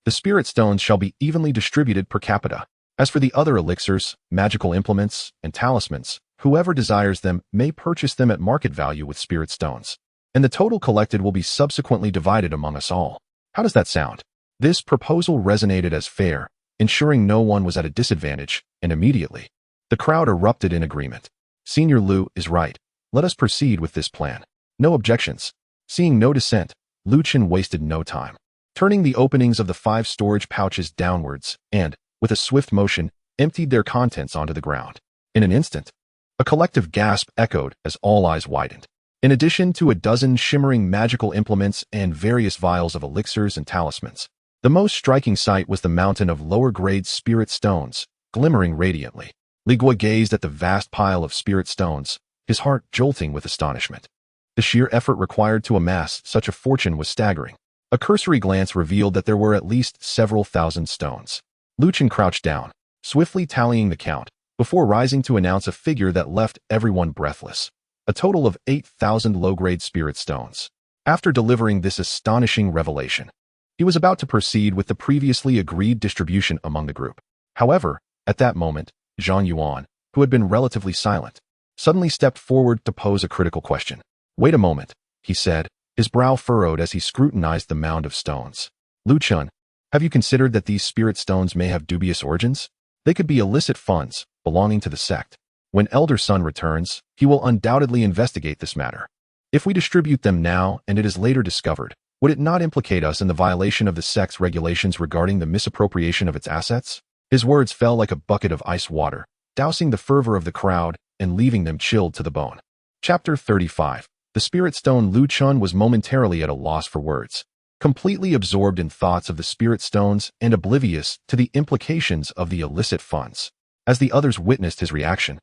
The spirit stones shall be evenly distributed per capita. As for the other elixirs, magical implements, and talismans, whoever desires them may purchase them at market value with spirit stones, and the total collected will be subsequently divided among us all. How does that sound?" This proposal resonated as fair, ensuring no one was at a disadvantage, and immediately, the crowd erupted in agreement. "Senior Lu is right. Let us proceed with this plan. No objections." Seeing no dissent, Lu Chun wasted no time. Turning the openings of the 5 storage pouches downwards, and, with a swift motion, emptied their contents onto the ground. In an instant, a collective gasp echoed as all eyes widened. In addition to a dozen shimmering magical implements and various vials of elixirs and talismans, the most striking sight was the mountain of lower-grade spirit stones, glimmering radiantly. Li Guo gazed at the vast pile of spirit stones, his heart jolting with astonishment. The sheer effort required to amass such a fortune was staggering. A cursory glance revealed that there were at least several thousand stones. Lu Chen crouched down, swiftly tallying the count, before rising to announce a figure that left everyone breathless. A total of 8,000 low-grade spirit stones. After delivering this astonishing revelation, he was about to proceed with the previously agreed distribution among the group. However, at that moment, Zhang Yuan, who had been relatively silent, suddenly stepped forward to pose a critical question. "Wait a moment," he said, his brow furrowed as he scrutinized the mound of stones. "Lu Chen, have you considered that these spirit stones may have dubious origins? They could be illicit funds belonging to the sect. When Elder Sun returns, he will undoubtedly investigate this matter. If we distribute them now and it is later discovered, would it not implicate us in the violation of the sect's regulations regarding the misappropriation of its assets?" His words fell like a bucket of ice water, dousing the fervor of the crowd and leaving them chilled to the bone. Chapter 35. The Spirit Stone. Lu Chen was momentarily at a loss for words, completely absorbed in thoughts of the spirit stones and oblivious to the implications of the illicit funds. As the others witnessed his reaction,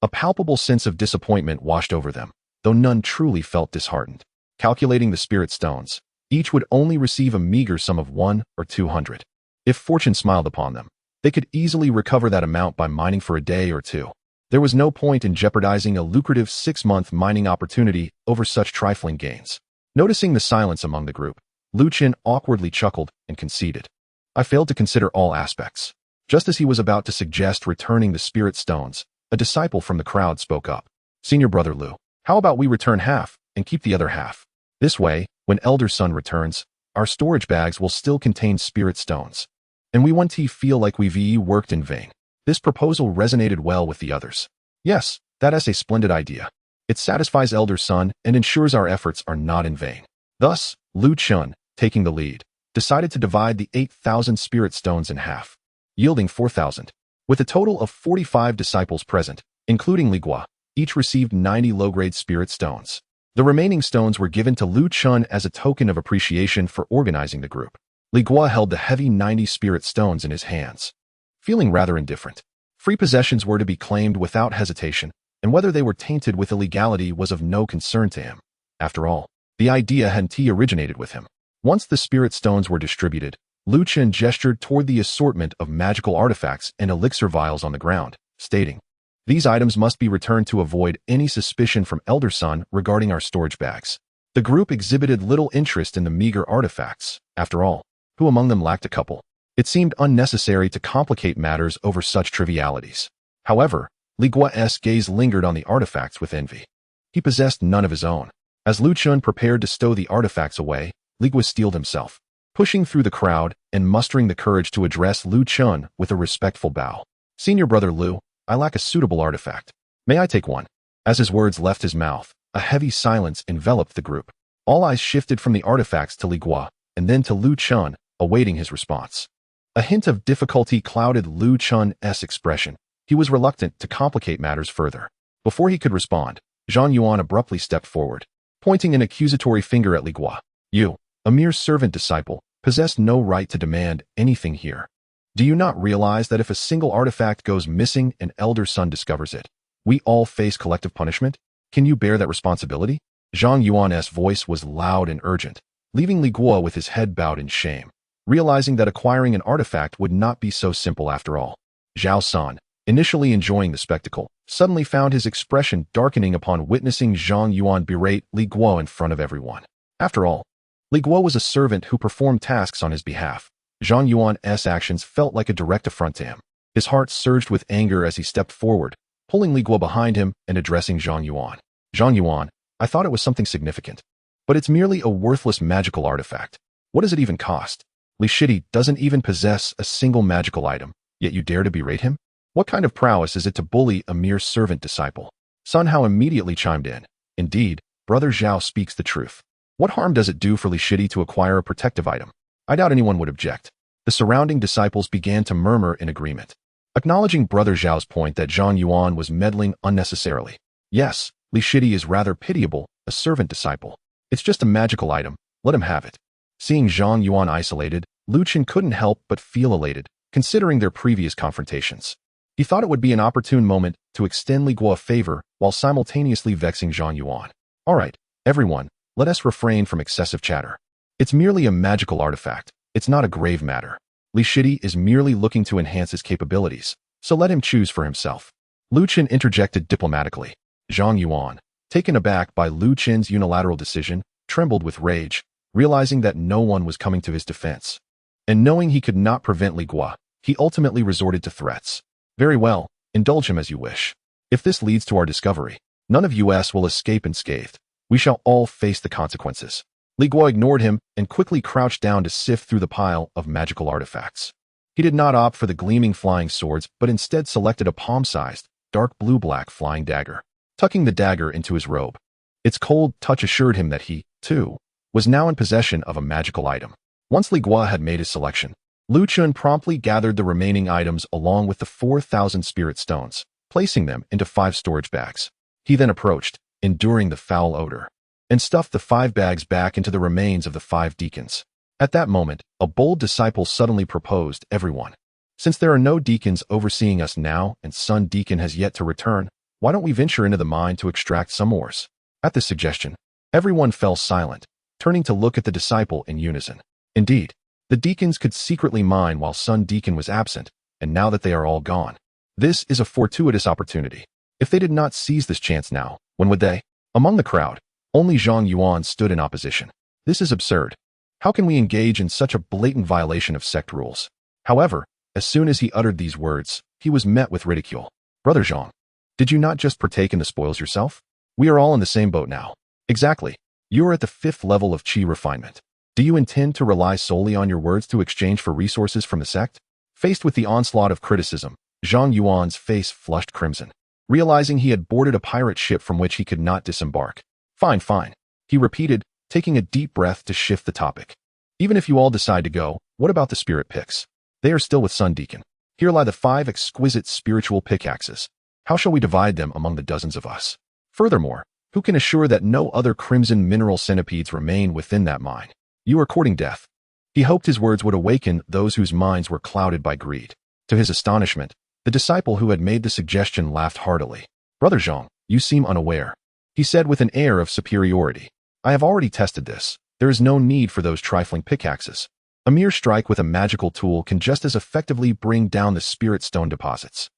a palpable sense of disappointment washed over them, though none truly felt disheartened. Calculating the spirit stones, each would only receive a meager sum of 100 or 200. If fortune smiled upon them, they could easily recover that amount by mining for a day or two. There was no point in jeopardizing a lucrative 6-month mining opportunity over such trifling gains. Noticing the silence among the group, Lu Chen awkwardly chuckled and conceded. "I failed to consider all aspects." Just as he was about to suggest returning the spirit stones, a disciple from the crowd spoke up. "Senior Brother Lu, how about we return half and keep the other half? This way, when Elder Sun returns, our storage bags will still contain spirit stones, and we won't feel like we've worked in vain." This proposal resonated well with the others. "Yes, that is a splendid idea. It satisfies Elder Sun and ensures our efforts are not in vain." Thus, Lu Chen, taking the lead, decided to divide the 8,000 spirit stones in half, yielding 4,000. With a total of 45 disciples present, including Li Guo, each received 90 low-grade spirit stones. The remaining stones were given to Lu Chen as a token of appreciation for organizing the group. Li Guo held the heavy 90 spirit stones in his hands, feeling rather indifferent. Free possessions were to be claimed without hesitation, and whether they were tainted with illegality was of no concern to him. After all, the idea hadn't originated with him. Once the spirit stones were distributed, Lu Chen gestured toward the assortment of magical artifacts and elixir vials on the ground, stating, "These items must be returned to avoid any suspicion from Elder Sun regarding our storage bags." The group exhibited little interest in the meager artifacts. After all, who among them lacked a couple? It seemed unnecessary to complicate matters over such trivialities. However, Li Guo's gaze lingered on the artifacts with envy. He possessed none of his own. As Lu Chen prepared to stow the artifacts away, Li Guo steeled himself, pushing through the crowd and mustering the courage to address Lu Chen with a respectful bow. "Senior Brother Lu, I lack a suitable artifact. May I take one?" As his words left his mouth, a heavy silence enveloped the group. All eyes shifted from the artifacts to Li Guo, and then to Lu Chen, awaiting his response. A hint of difficulty clouded Lu Chen's expression. He was reluctant to complicate matters further. Before he could respond, Zhang Yuan abruptly stepped forward, pointing an accusatory finger at Li Guo. "You, a mere servant disciple, possess no right to demand anything here. Do you not realize that if a single artifact goes missing and Elder Sun discovers it, we all face collective punishment? Can you bear that responsibility?" Zhang Yuan's voice was loud and urgent, leaving Li Guo with his head bowed in shame, realizing that acquiring an artifact would not be so simple after all. Zhao San, initially enjoying the spectacle, suddenly found his expression darkening upon witnessing Zhang Yuan berate Li Guo in front of everyone. After all, Li Guo was a servant who performed tasks on his behalf. Zhang Yuan's actions felt like a direct affront to him. His heart surged with anger as he stepped forward, pulling Li Guo behind him and addressing Zhang Yuan. "Zhang Yuan, I thought it was something significant, but it's merely a worthless magical artifact. What does it even cost? Li Shidi doesn't even possess a single magical item, yet you dare to berate him? What kind of prowess is it to bully a mere servant disciple?" Sun Hao immediately chimed in. "Indeed, Brother Zhao speaks the truth. What harm does it do for Li Shidi to acquire a protective item? I doubt anyone would object." The surrounding disciples began to murmur in agreement. acknowledging Brother Zhao's point that Zhang Yuan was meddling unnecessarily. Yes, Li Shidi is rather pitiable, a servant disciple. It's just a magical item, let him have it. Seeing Zhang Yuan isolated, Lu Chen couldn't help but feel elated, considering their previous confrontations. He thought it would be an opportune moment to extend Li Guo a favor while simultaneously vexing Zhang Yuan. Alright, everyone, let us refrain from excessive chatter. It's merely a magical artifact, it's not a grave matter. Li Shidi is merely looking to enhance his capabilities, so let him choose for himself. Lu Chen interjected diplomatically. Zhang Yuan, taken aback by Lu Chen's unilateral decision, trembled with rage, realizing that no one was coming to his defense. And knowing he could not prevent Li Guo, he ultimately resorted to threats. Very well, indulge him as you wish. If this leads to our discovery, none of us will escape unscathed. We shall all face the consequences. Li Guo ignored him and quickly crouched down to sift through the pile of magical artifacts. He did not opt for the gleaming flying swords, but instead selected a palm-sized, dark blue-black flying dagger, tucking the dagger into his robe. Its cold touch assured him that he, too, was now in possession of a magical item. Once Li Guo had made his selection, Lu Chen promptly gathered the remaining items along with the 4,000 spirit stones, placing them into 5 storage bags. He then approached, enduring the foul odor, and stuffed the 5 bags back into the remains of the 5 deacons. At that moment, a bold disciple suddenly proposed, everyone. Since there are no deacons overseeing us now and Sun Deacon has yet to return, why don't we venture into the mine to extract some ores? At this suggestion, everyone fell silent, turning to look at the disciple in unison. Indeed, the deacons could secretly mine while Sun Deacon was absent, and now that they are all gone, this is a fortuitous opportunity. If they did not seize this chance now, when would they? Among the crowd, only Zhang Yuan stood in opposition. This is absurd. How can we engage in such a blatant violation of sect rules? However, as soon as he uttered these words, he was met with ridicule. Brother Zhang, did you not just partake in the spoils yourself? We are all in the same boat now. Exactly. You are at the 5th level of qi refinement. Do you intend to rely solely on your words to exchange for resources from the sect? Faced with the onslaught of criticism, Zhang Yuan's face flushed crimson, realizing he had boarded a pirate ship from which he could not disembark. Fine, fine, he repeated, taking a deep breath to shift the topic. Even if you all decide to go, what about the spirit picks? They are still with Sun Deacon. Here lie the 5 exquisite spiritual pickaxes. How shall we divide them among the dozens of us? Furthermore, who can assure that no other crimson mineral centipedes remain within that mine? You are courting death. He hoped his words would awaken those whose minds were clouded by greed. To his astonishment, the disciple who had made the suggestion laughed heartily. Brother Zhang, you seem unaware, he said with an air of superiority. I have already tested this. There is no need for those trifling pickaxes. A mere strike with a magical tool can just as effectively bring down the spirit stone deposits.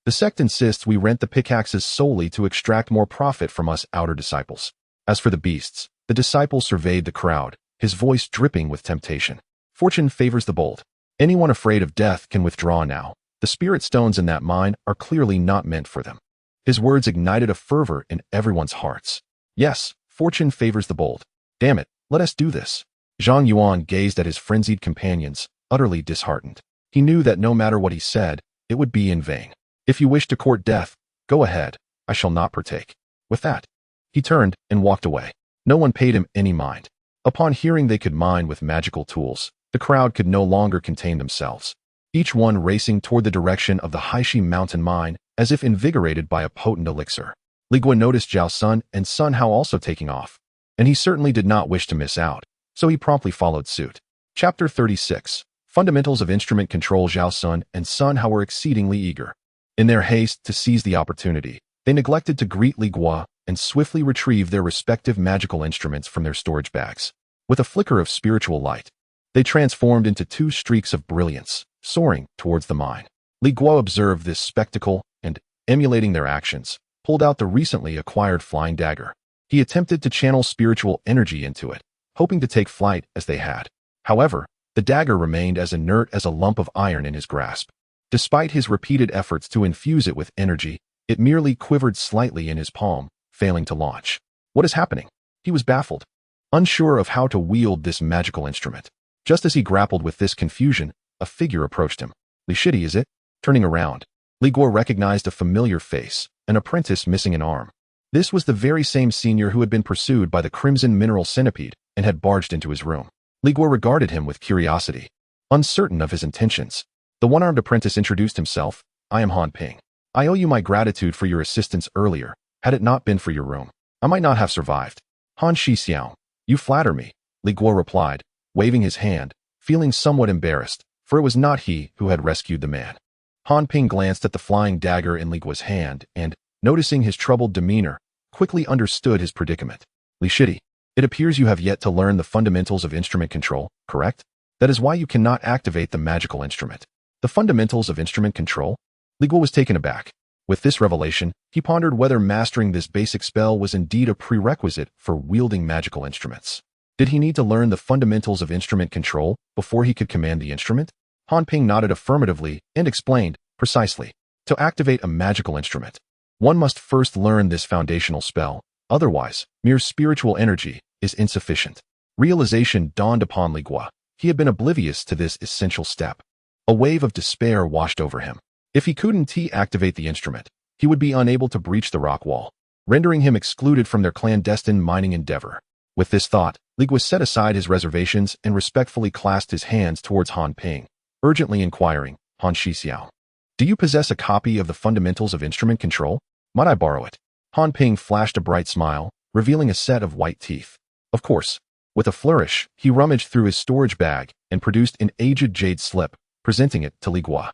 The sect insists we rent the pickaxes solely to extract more profit from us outer disciples. As for the beasts, the disciple surveyed the crowd, his voice dripping with temptation. Fortune favors the bold. Anyone afraid of death can withdraw now. The spirit stones in that mine are clearly not meant for them. His words ignited a fervor in everyone's hearts. Yes, fortune favors the bold. Damn it, let us do this. Zhang Yuan gazed at his frenzied companions, utterly disheartened. He knew that no matter what he said, it would be in vain. If you wish to court death, go ahead. I shall not partake. With that, he turned and walked away. No one paid him any mind. Upon hearing they could mine with magical tools, the crowd could no longer contain themselves, each one racing toward the direction of the Haishi mountain mine as if invigorated by a potent elixir. Li Guo noticed Zhao Sun and Sun Hao also taking off, and he certainly did not wish to miss out, so he promptly followed suit. Chapter 36. Fundamentals of Instrument Control. Zhao Sun and Sun Hao were exceedingly eager. In their haste to seize the opportunity, they neglected to greet Li Guo and swiftly retrieve their respective magical instruments from their storage bags. With a flicker of spiritual light, they transformed into 2 streaks of brilliance, soaring towards the mine. Li Guo observed this spectacle and, emulating their actions, pulled out the recently acquired flying dagger. He attempted to channel spiritual energy into it, hoping to take flight as they had. However, the dagger remained as inert as a lump of iron in his grasp. Despite his repeated efforts to infuse it with energy, it merely quivered slightly in his palm, failing to launch. What is happening? He was baffled, unsure of how to wield this magical instrument. Just as he grappled with this confusion, a figure approached him. Li Shidi, is it? Turning around, Li Guo recognized a familiar face, an apprentice missing an arm. This was the very same senior who had been pursued by the crimson mineral centipede and had barged into his room. Li Guo regarded him with curiosity, uncertain of his intentions. The one-armed apprentice introduced himself, I am Han Ping. I owe you my gratitude for your assistance earlier. Had it not been for your room, I might not have survived. Han Shixiao, you flatter me, Li Guo replied, waving his hand, feeling somewhat embarrassed, for it was not he who had rescued the man. Han Ping glanced at the flying dagger in Li Guo's hand and, noticing his troubled demeanor, quickly understood his predicament. Li Shidi, it appears you have yet to learn the fundamentals of instrument control, correct? That is why you cannot activate the magical instrument. The fundamentals of instrument control? Li Guo was taken aback. With this revelation, he pondered whether mastering this basic spell was indeed a prerequisite for wielding magical instruments. Did he need to learn the fundamentals of instrument control before he could command the instrument? Han Ping nodded affirmatively and explained, precisely. To activate a magical instrument, one must first learn this foundational spell, otherwise, mere spiritual energy is insufficient. Realization dawned upon Li Guo. He had been oblivious to this essential step. A wave of despair washed over him. If he couldn't activate the instrument, he would be unable to breach the rock wall, rendering him excluded from their clandestine mining endeavor. With this thought, Li Guo set aside his reservations and respectfully clasped his hands towards Han Ping, urgently inquiring, Han Shixiao, do you possess a copy of the fundamentals of instrument control? Might I borrow it? Han Ping flashed a bright smile, revealing a set of white teeth. Of course. With a flourish, he rummaged through his storage bag and produced an aged jade slip, presenting it to Li Guo.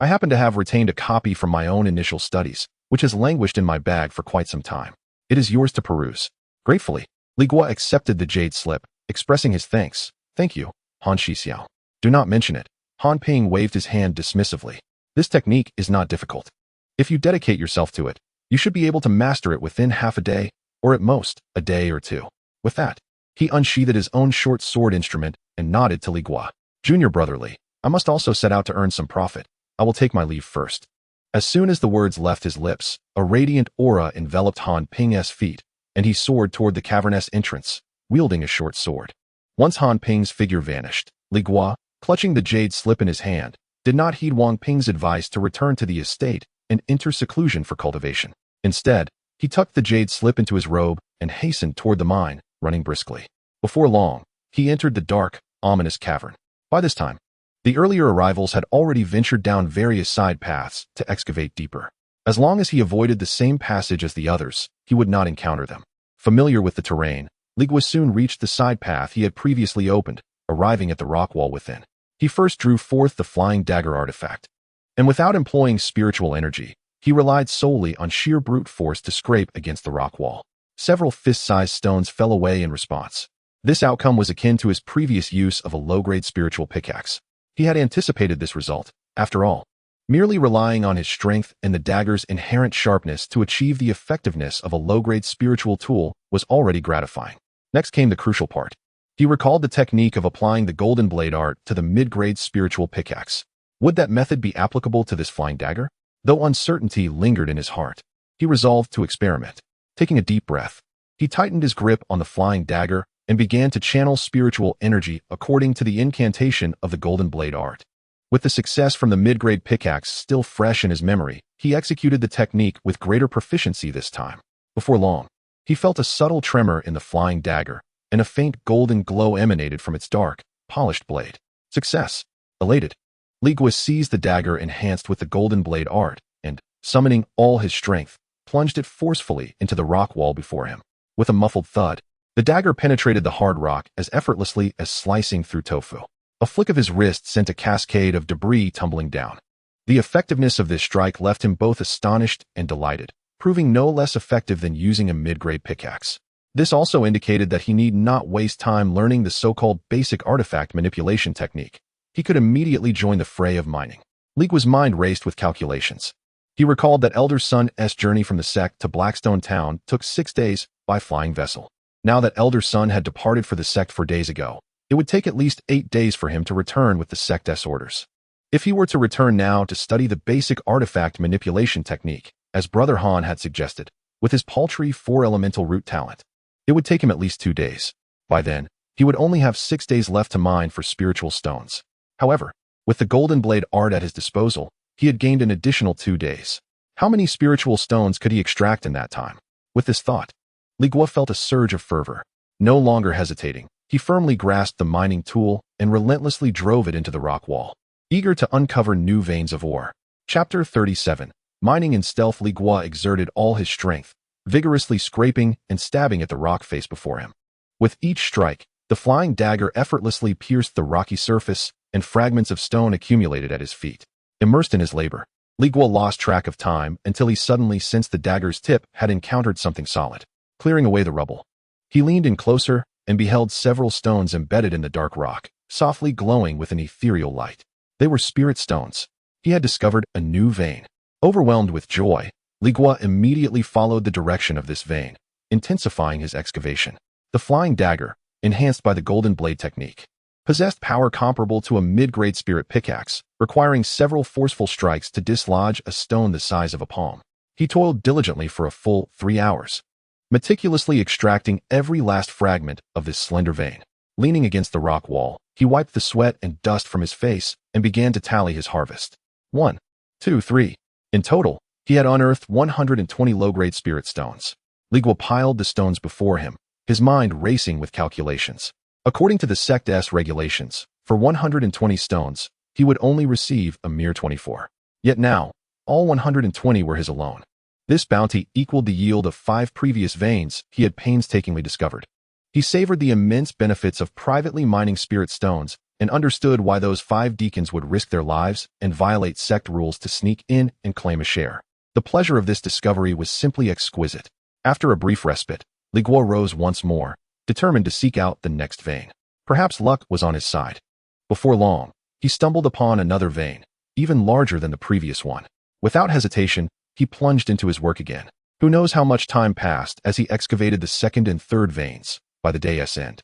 I happen to have retained a copy from my own initial studies, which has languished in my bag for quite some time. It is yours to peruse. Gratefully, Li Guo accepted the jade slip, expressing his thanks. Thank you, Han Shixiao. Do not mention it. Han Ping waved his hand dismissively. This technique is not difficult. If you dedicate yourself to it, you should be able to master it within half a day, or at most, a day or two. With that, he unsheathed his own short sword instrument and nodded to Li Guo. Junior brother Li, I must also set out to earn some profit. I will take my leave first. As soon as the words left his lips, a radiant aura enveloped Han Ping's feet, and he soared toward the cavernous entrance, wielding a short sword. Once Han Ping's figure vanished, Li Guo, clutching the jade slip in his hand, did not heed Wang Ping's advice to return to the estate and enter seclusion for cultivation. Instead, he tucked the jade slip into his robe and hastened toward the mine, running briskly. Before long, he entered the dark, ominous cavern. By this time, the earlier arrivals had already ventured down various side paths to excavate deeper. As long as he avoided the same passage as the others, he would not encounter them. Familiar with the terrain, Li Guo soon reached the side path he had previously opened, arriving at the rock wall within. He first drew forth the flying dagger artifact, and without employing spiritual energy, he relied solely on sheer brute force to scrape against the rock wall. Several fist-sized stones fell away in response. This outcome was akin to his previous use of a low-grade spiritual pickaxe. He had anticipated this result, after all. Merely relying on his strength and the dagger's inherent sharpness to achieve the effectiveness of a low-grade spiritual tool was already gratifying. Next came the crucial part. He recalled the technique of applying the golden blade art to the mid-grade spiritual pickaxe. Would that method be applicable to this flying dagger? Though uncertainty lingered in his heart, he resolved to experiment. Taking a deep breath, he tightened his grip on the flying dagger and began to channel spiritual energy according to the incantation of the golden blade art. With the success from the mid-grade pickaxe still fresh in his memory, he executed the technique with greater proficiency this time. Before long, he felt a subtle tremor in the flying dagger, and a faint golden glow emanated from its dark, polished blade. Success! Elated, Li Guo seized the dagger enhanced with the golden blade art, and, summoning all his strength, plunged it forcefully into the rock wall before him. With a muffled thud, the dagger penetrated the hard rock as effortlessly as slicing through tofu. A flick of his wrist sent a cascade of debris tumbling down. The effectiveness of this strike left him both astonished and delighted, proving no less effective than using a mid-grade pickaxe. This also indicated that he need not waste time learning the so-called basic artifact manipulation technique. He could immediately join the fray of mining. Li Guo's mind raced with calculations. He recalled that Elder Sun's journey from the sect to Blackstone Town took 6 days by flying vessel. Now that Elder Sun had departed for the sect 4 days ago, it would take at least 8 days for him to return with the sect's orders. If he were to return now to study the basic artifact manipulation technique, as Brother Han had suggested, with his paltry 4-elemental root talent, it would take him at least 2 days. By then, he would only have 6 days left to mine for spiritual stones. However, with the golden blade art at his disposal, he had gained an additional 2 days. How many spiritual stones could he extract in that time? With this thought, Li Guo felt a surge of fervor. No longer hesitating, he firmly grasped the mining tool and relentlessly drove it into the rock wall, eager to uncover new veins of ore. Chapter 37. Mining in stealth. Li Guo exerted all his strength, vigorously scraping and stabbing at the rock face before him. With each strike, the flying dagger effortlessly pierced the rocky surface, and fragments of stone accumulated at his feet. Immersed in his labor, Li Guo lost track of time until he suddenly sensed the dagger's tip had encountered something solid, clearing away the rubble. He leaned in closer and beheld several stones embedded in the dark rock, softly glowing with an ethereal light. They were spirit stones. He had discovered a new vein. Overwhelmed with joy, Li Guo immediately followed the direction of this vein, intensifying his excavation. The flying dagger, enhanced by the golden blade technique, possessed power comparable to a mid-grade spirit pickaxe, requiring several forceful strikes to dislodge a stone the size of a palm. He toiled diligently for a full 3 hours, meticulously extracting every last fragment of this slender vein. Leaning against the rock wall, he wiped the sweat and dust from his face and began to tally his harvest. 1, 2, 3. In total, he had unearthed 120 low-grade spirit stones. Li Guo piled the stones before him, his mind racing with calculations. According to the sect's regulations, for 120 stones, he would only receive a mere 24. Yet now, all 120 were his alone. This bounty equaled the yield of 5 previous veins he had painstakingly discovered. He savored the immense benefits of privately mining spirit stones and understood why those 5 deacons would risk their lives and violate sect rules to sneak in and claim a share. The pleasure of this discovery was simply exquisite. After a brief respite, Li Guo rose once more, determined to seek out the next vein. Perhaps luck was on his side. Before long, he stumbled upon another vein, even larger than the previous one. Without hesitation, he plunged into his work again. Who knows how much time passed as he excavated the second and third veins. By the day's end,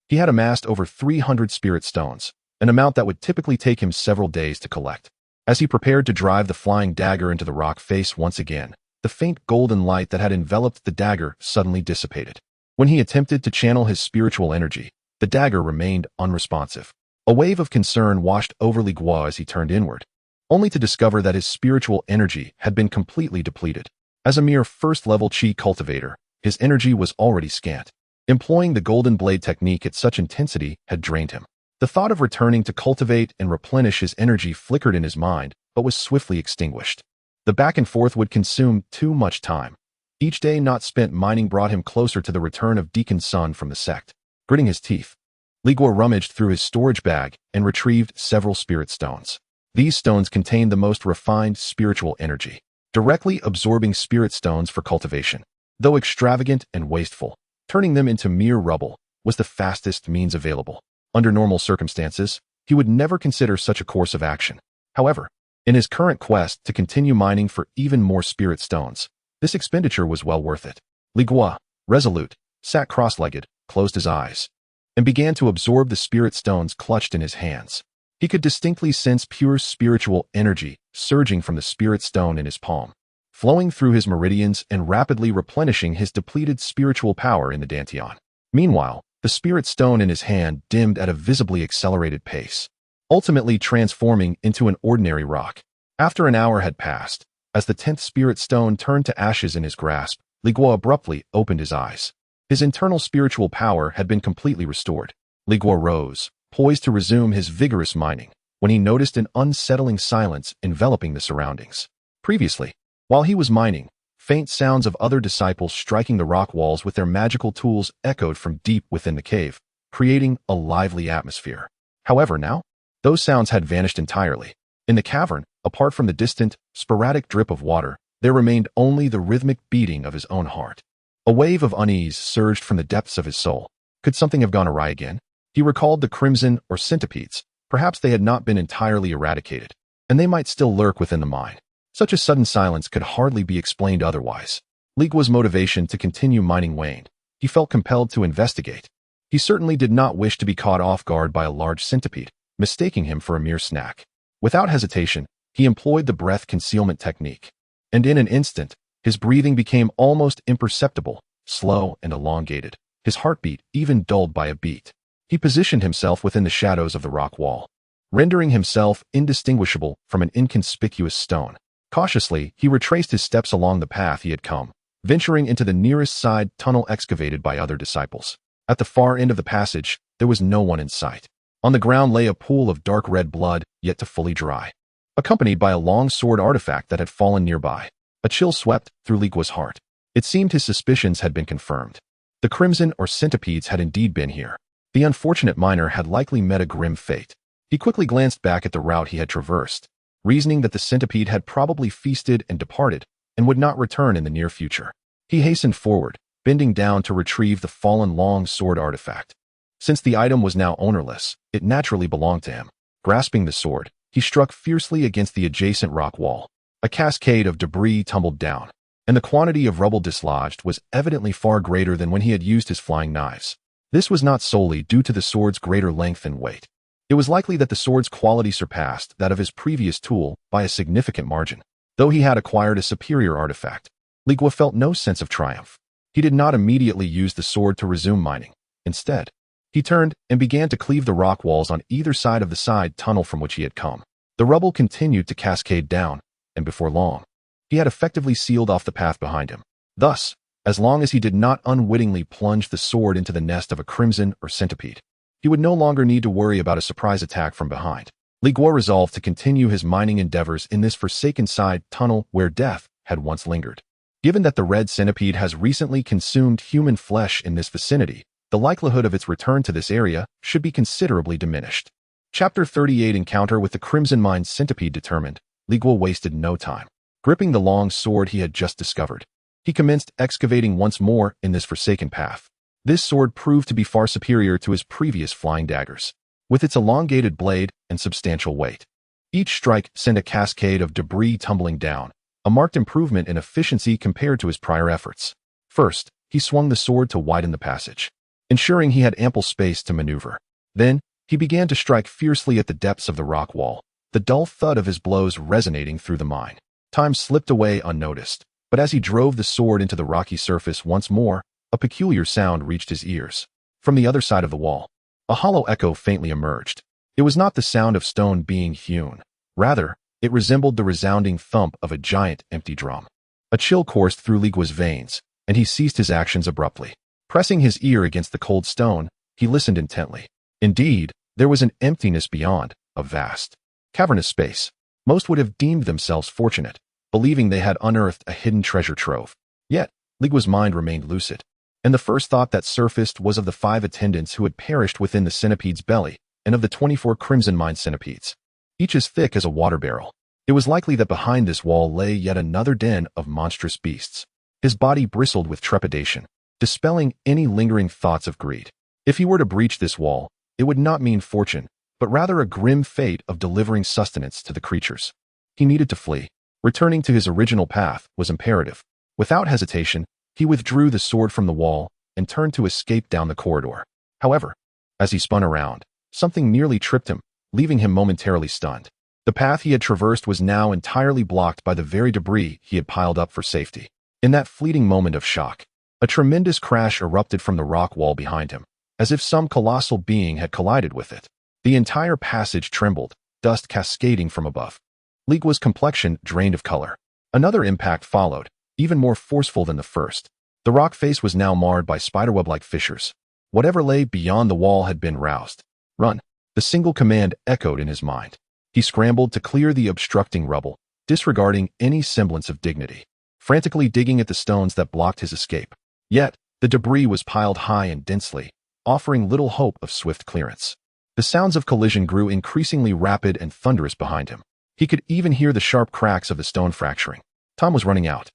he had amassed over 300 spirit stones, an amount that would typically take him several days to collect. As he prepared to drive the flying dagger into the rock face once again, the faint golden light that had enveloped the dagger suddenly dissipated. When he attempted to channel his spiritual energy, the dagger remained unresponsive. A wave of concern washed over Li Guo as he turned inward, only to discover that his spiritual energy had been completely depleted. As a mere first-level chi cultivator, his energy was already scant. Employing the golden blade technique at such intensity had drained him. The thought of returning to cultivate and replenish his energy flickered in his mind, but was swiftly extinguished. The back and forth would consume too much time. Each day not spent mining brought him closer to the return of Deacon Sun from the sect. Gritting his teeth, Li Guo rummaged through his storage bag and retrieved several spirit stones. These stones contained the most refined spiritual energy, directly absorbing spirit stones for cultivation. Though extravagant and wasteful, turning them into mere rubble was the fastest means available. Under normal circumstances, he would never consider such a course of action. However, in his current quest to continue mining for even more spirit stones, this expenditure was well worth it. Li Guo, resolute, sat cross-legged, closed his eyes, and began to absorb the spirit stones clutched in his hands. He could distinctly sense pure spiritual energy surging from the spirit stone in his palm, flowing through his meridians and rapidly replenishing his depleted spiritual power in the dantian. Meanwhile, the spirit stone in his hand dimmed at a visibly accelerated pace, ultimately transforming into an ordinary rock. After an hour had passed, as the 10th spirit stone turned to ashes in his grasp, Li Guo abruptly opened his eyes. His internal spiritual power had been completely restored. Li Guo rose, poised to resume his vigorous mining, when he noticed an unsettling silence enveloping the surroundings. Previously, while he was mining, faint sounds of other disciples striking the rock walls with their magical tools echoed from deep within the cave, creating a lively atmosphere. However, now, those sounds had vanished entirely. In the cavern, apart from the distant, sporadic drip of water, there remained only the rhythmic beating of his own heart. A wave of unease surged from the depths of his soul. Could something have gone awry again? He recalled the crimson or centipedes. Perhaps they had not been entirely eradicated, and they might still lurk within the mine. Such a sudden silence could hardly be explained otherwise. Li Guo's motivation to continue mining waned. He felt compelled to investigate. He certainly did not wish to be caught off guard by a large centipede, mistaking him for a mere snack. Without hesitation, he employed the breath concealment technique, and in an instant, his breathing became almost imperceptible, slow and elongated, his heartbeat even dulled by a beat. He positioned himself within the shadows of the rock wall, rendering himself indistinguishable from an inconspicuous stone. Cautiously, he retraced his steps along the path he had come, venturing into the nearest side tunnel excavated by other disciples. At the far end of the passage, there was no one in sight. On the ground lay a pool of dark red blood, yet to fully dry. accompanied by a long sword artifact that had fallen nearby. A chill swept through Li Guo's heart. It seemed his suspicions had been confirmed. The crimson or centipedes had indeed been here. The unfortunate miner had likely met a grim fate. He quickly glanced back at the route he had traversed, reasoning that the centipede had probably feasted and departed and would not return in the near future. He hastened forward, bending down to retrieve the fallen long sword artifact. Since the item was now ownerless, it naturally belonged to him. Grasping the sword, he struck fiercely against the adjacent rock wall. A cascade of debris tumbled down, and the quantity of rubble dislodged was evidently far greater than when he had used his flying knives. This was not solely due to the sword's greater length and weight. It was likely that the sword's quality surpassed that of his previous tool by a significant margin. Though he had acquired a superior artifact, Li Guo felt no sense of triumph. He did not immediately use the sword to resume mining. Instead, he turned and began to cleave the rock walls on either side of the side tunnel from which he had come. The rubble continued to cascade down, and before long, he had effectively sealed off the path behind him. Thus, as long as he did not unwittingly plunge the sword into the nest of a crimson or centipede, he would no longer need to worry about a surprise attack from behind. Li Guo resolved to continue his mining endeavors in this forsaken side tunnel where death had once lingered. Given that the red centipede has recently consumed human flesh in this vicinity, the likelihood of its return to this area should be considerably diminished. Chapter 38 Encounter with the Crimson Mine Centipede determined, Li Guo wasted no time. Gripping the long sword he had just discovered, he commenced excavating once more in this forsaken path. This sword proved to be far superior to his previous flying daggers, with its elongated blade and substantial weight. Each strike sent a cascade of debris tumbling down, a marked improvement in efficiency compared to his prior efforts. First, he swung the sword to widen the passage, ensuring he had ample space to maneuver. Then, he began to strike fiercely at the depths of the rock wall, the dull thud of his blows resonating through the mine. Time slipped away unnoticed, but as he drove the sword into the rocky surface once more, a peculiar sound reached his ears. From the other side of the wall, a hollow echo faintly emerged. It was not the sound of stone being hewn. Rather, it resembled the resounding thump of a giant empty drum. A chill coursed through Li Guo's veins, and he ceased his actions abruptly. Pressing his ear against the cold stone, he listened intently. Indeed, there was an emptiness beyond, a vast, cavernous space. Most would have deemed themselves fortunate, believing they had unearthed a hidden treasure trove. Yet, Li Guo's mind remained lucid, and the first thought that surfaced was of the 5 attendants who had perished within the centipede's belly, and of the 24 crimson mine centipedes, each as thick as a water barrel. It was likely that behind this wall lay yet another den of monstrous beasts. His body bristled with trepidation, dispelling any lingering thoughts of greed. If he were to breach this wall, it would not mean fortune, but rather a grim fate of delivering sustenance to the creatures. He needed to flee. Returning to his original path was imperative. Without hesitation, he withdrew the sword from the wall and turned to escape down the corridor. However, as he spun around, something nearly tripped him, leaving him momentarily stunned. The path he had traversed was now entirely blocked by the very debris he had piled up for safety. In that fleeting moment of shock, a tremendous crash erupted from the rock wall behind him, as if some colossal being had collided with it. The entire passage trembled, dust cascading from above. Li Guo's complexion drained of color. Another impact followed, even more forceful than the first. The rock face was now marred by spiderweb-like fissures. Whatever lay beyond the wall had been roused. Run! The single command echoed in his mind. He scrambled to clear the obstructing rubble, disregarding any semblance of dignity, frantically digging at the stones that blocked his escape. Yet, the debris was piled high and densely, offering little hope of swift clearance. The sounds of collision grew increasingly rapid and thunderous behind him. He could even hear the sharp cracks of the stone fracturing. Time was running out.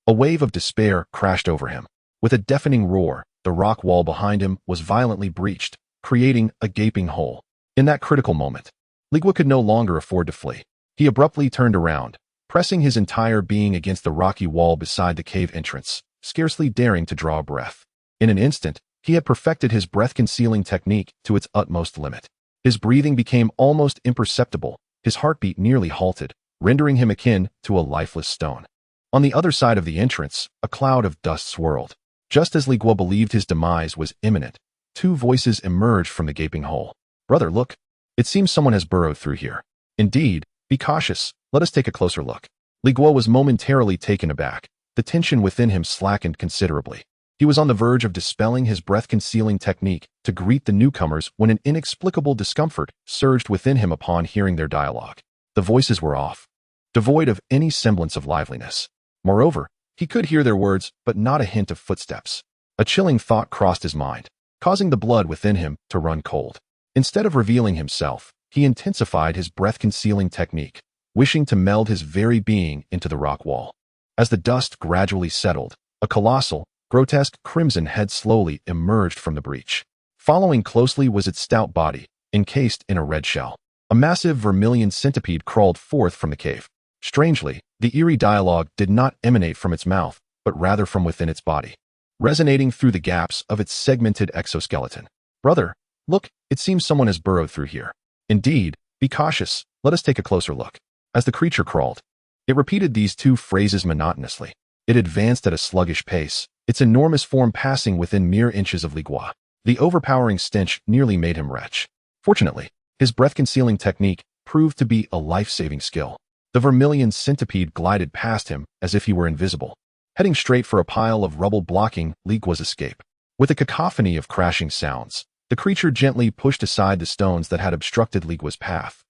A wave of despair crashed over him. With a deafening roar, the rock wall behind him was violently breached, creating a gaping hole. In that critical moment, Li Guo could no longer afford to flee. He abruptly turned around, pressing his entire being against the rocky wall beside the cave entrance, scarcely daring to draw a breath. In an instant, he had perfected his breath-concealing technique to its utmost limit. His breathing became almost imperceptible, his heartbeat nearly halted, rendering him akin to a lifeless stone. On the other side of the entrance, a cloud of dust swirled. Just as Li Guo believed his demise was imminent, 2 voices emerged from the gaping hole. "Brother, look. It seems someone has burrowed through here." "Indeed. Be cautious. Let us take a closer look." Li Guo was momentarily taken aback. The tension within him slackened considerably. He was on the verge of dispelling his breath-concealing technique to greet the newcomers when an inexplicable discomfort surged within him upon hearing their dialogue. The voices were off, devoid of any semblance of liveliness. Moreover, he could hear their words, but not a hint of footsteps. A chilling thought crossed his mind, causing the blood within him to run cold. Instead of revealing himself, he intensified his breath-concealing technique, wishing to meld his very being into the rock wall. As the dust gradually settled, a colossal, grotesque crimson head slowly emerged from the breach. Following closely was its stout body, encased in a red shell. A massive vermilion centipede crawled forth from the cave. Strangely, the eerie dialogue did not emanate from its mouth, but rather from within its body, resonating through the gaps of its segmented exoskeleton. "Brother, look, it seems someone has burrowed through here." "Indeed, be cautious, let us take a closer look." As the creature crawled, it repeated these two phrases monotonously. It advanced at a sluggish pace, its enormous form passing within mere inches of Li Guo. The overpowering stench nearly made him retch. Fortunately, his breath-concealing technique proved to be a life-saving skill. The vermilion centipede glided past him as if he were invisible, heading straight for a pile of rubble blocking Li Guo's escape. With a cacophony of crashing sounds, the creature gently pushed aside the stones that had obstructed Li Guo's path,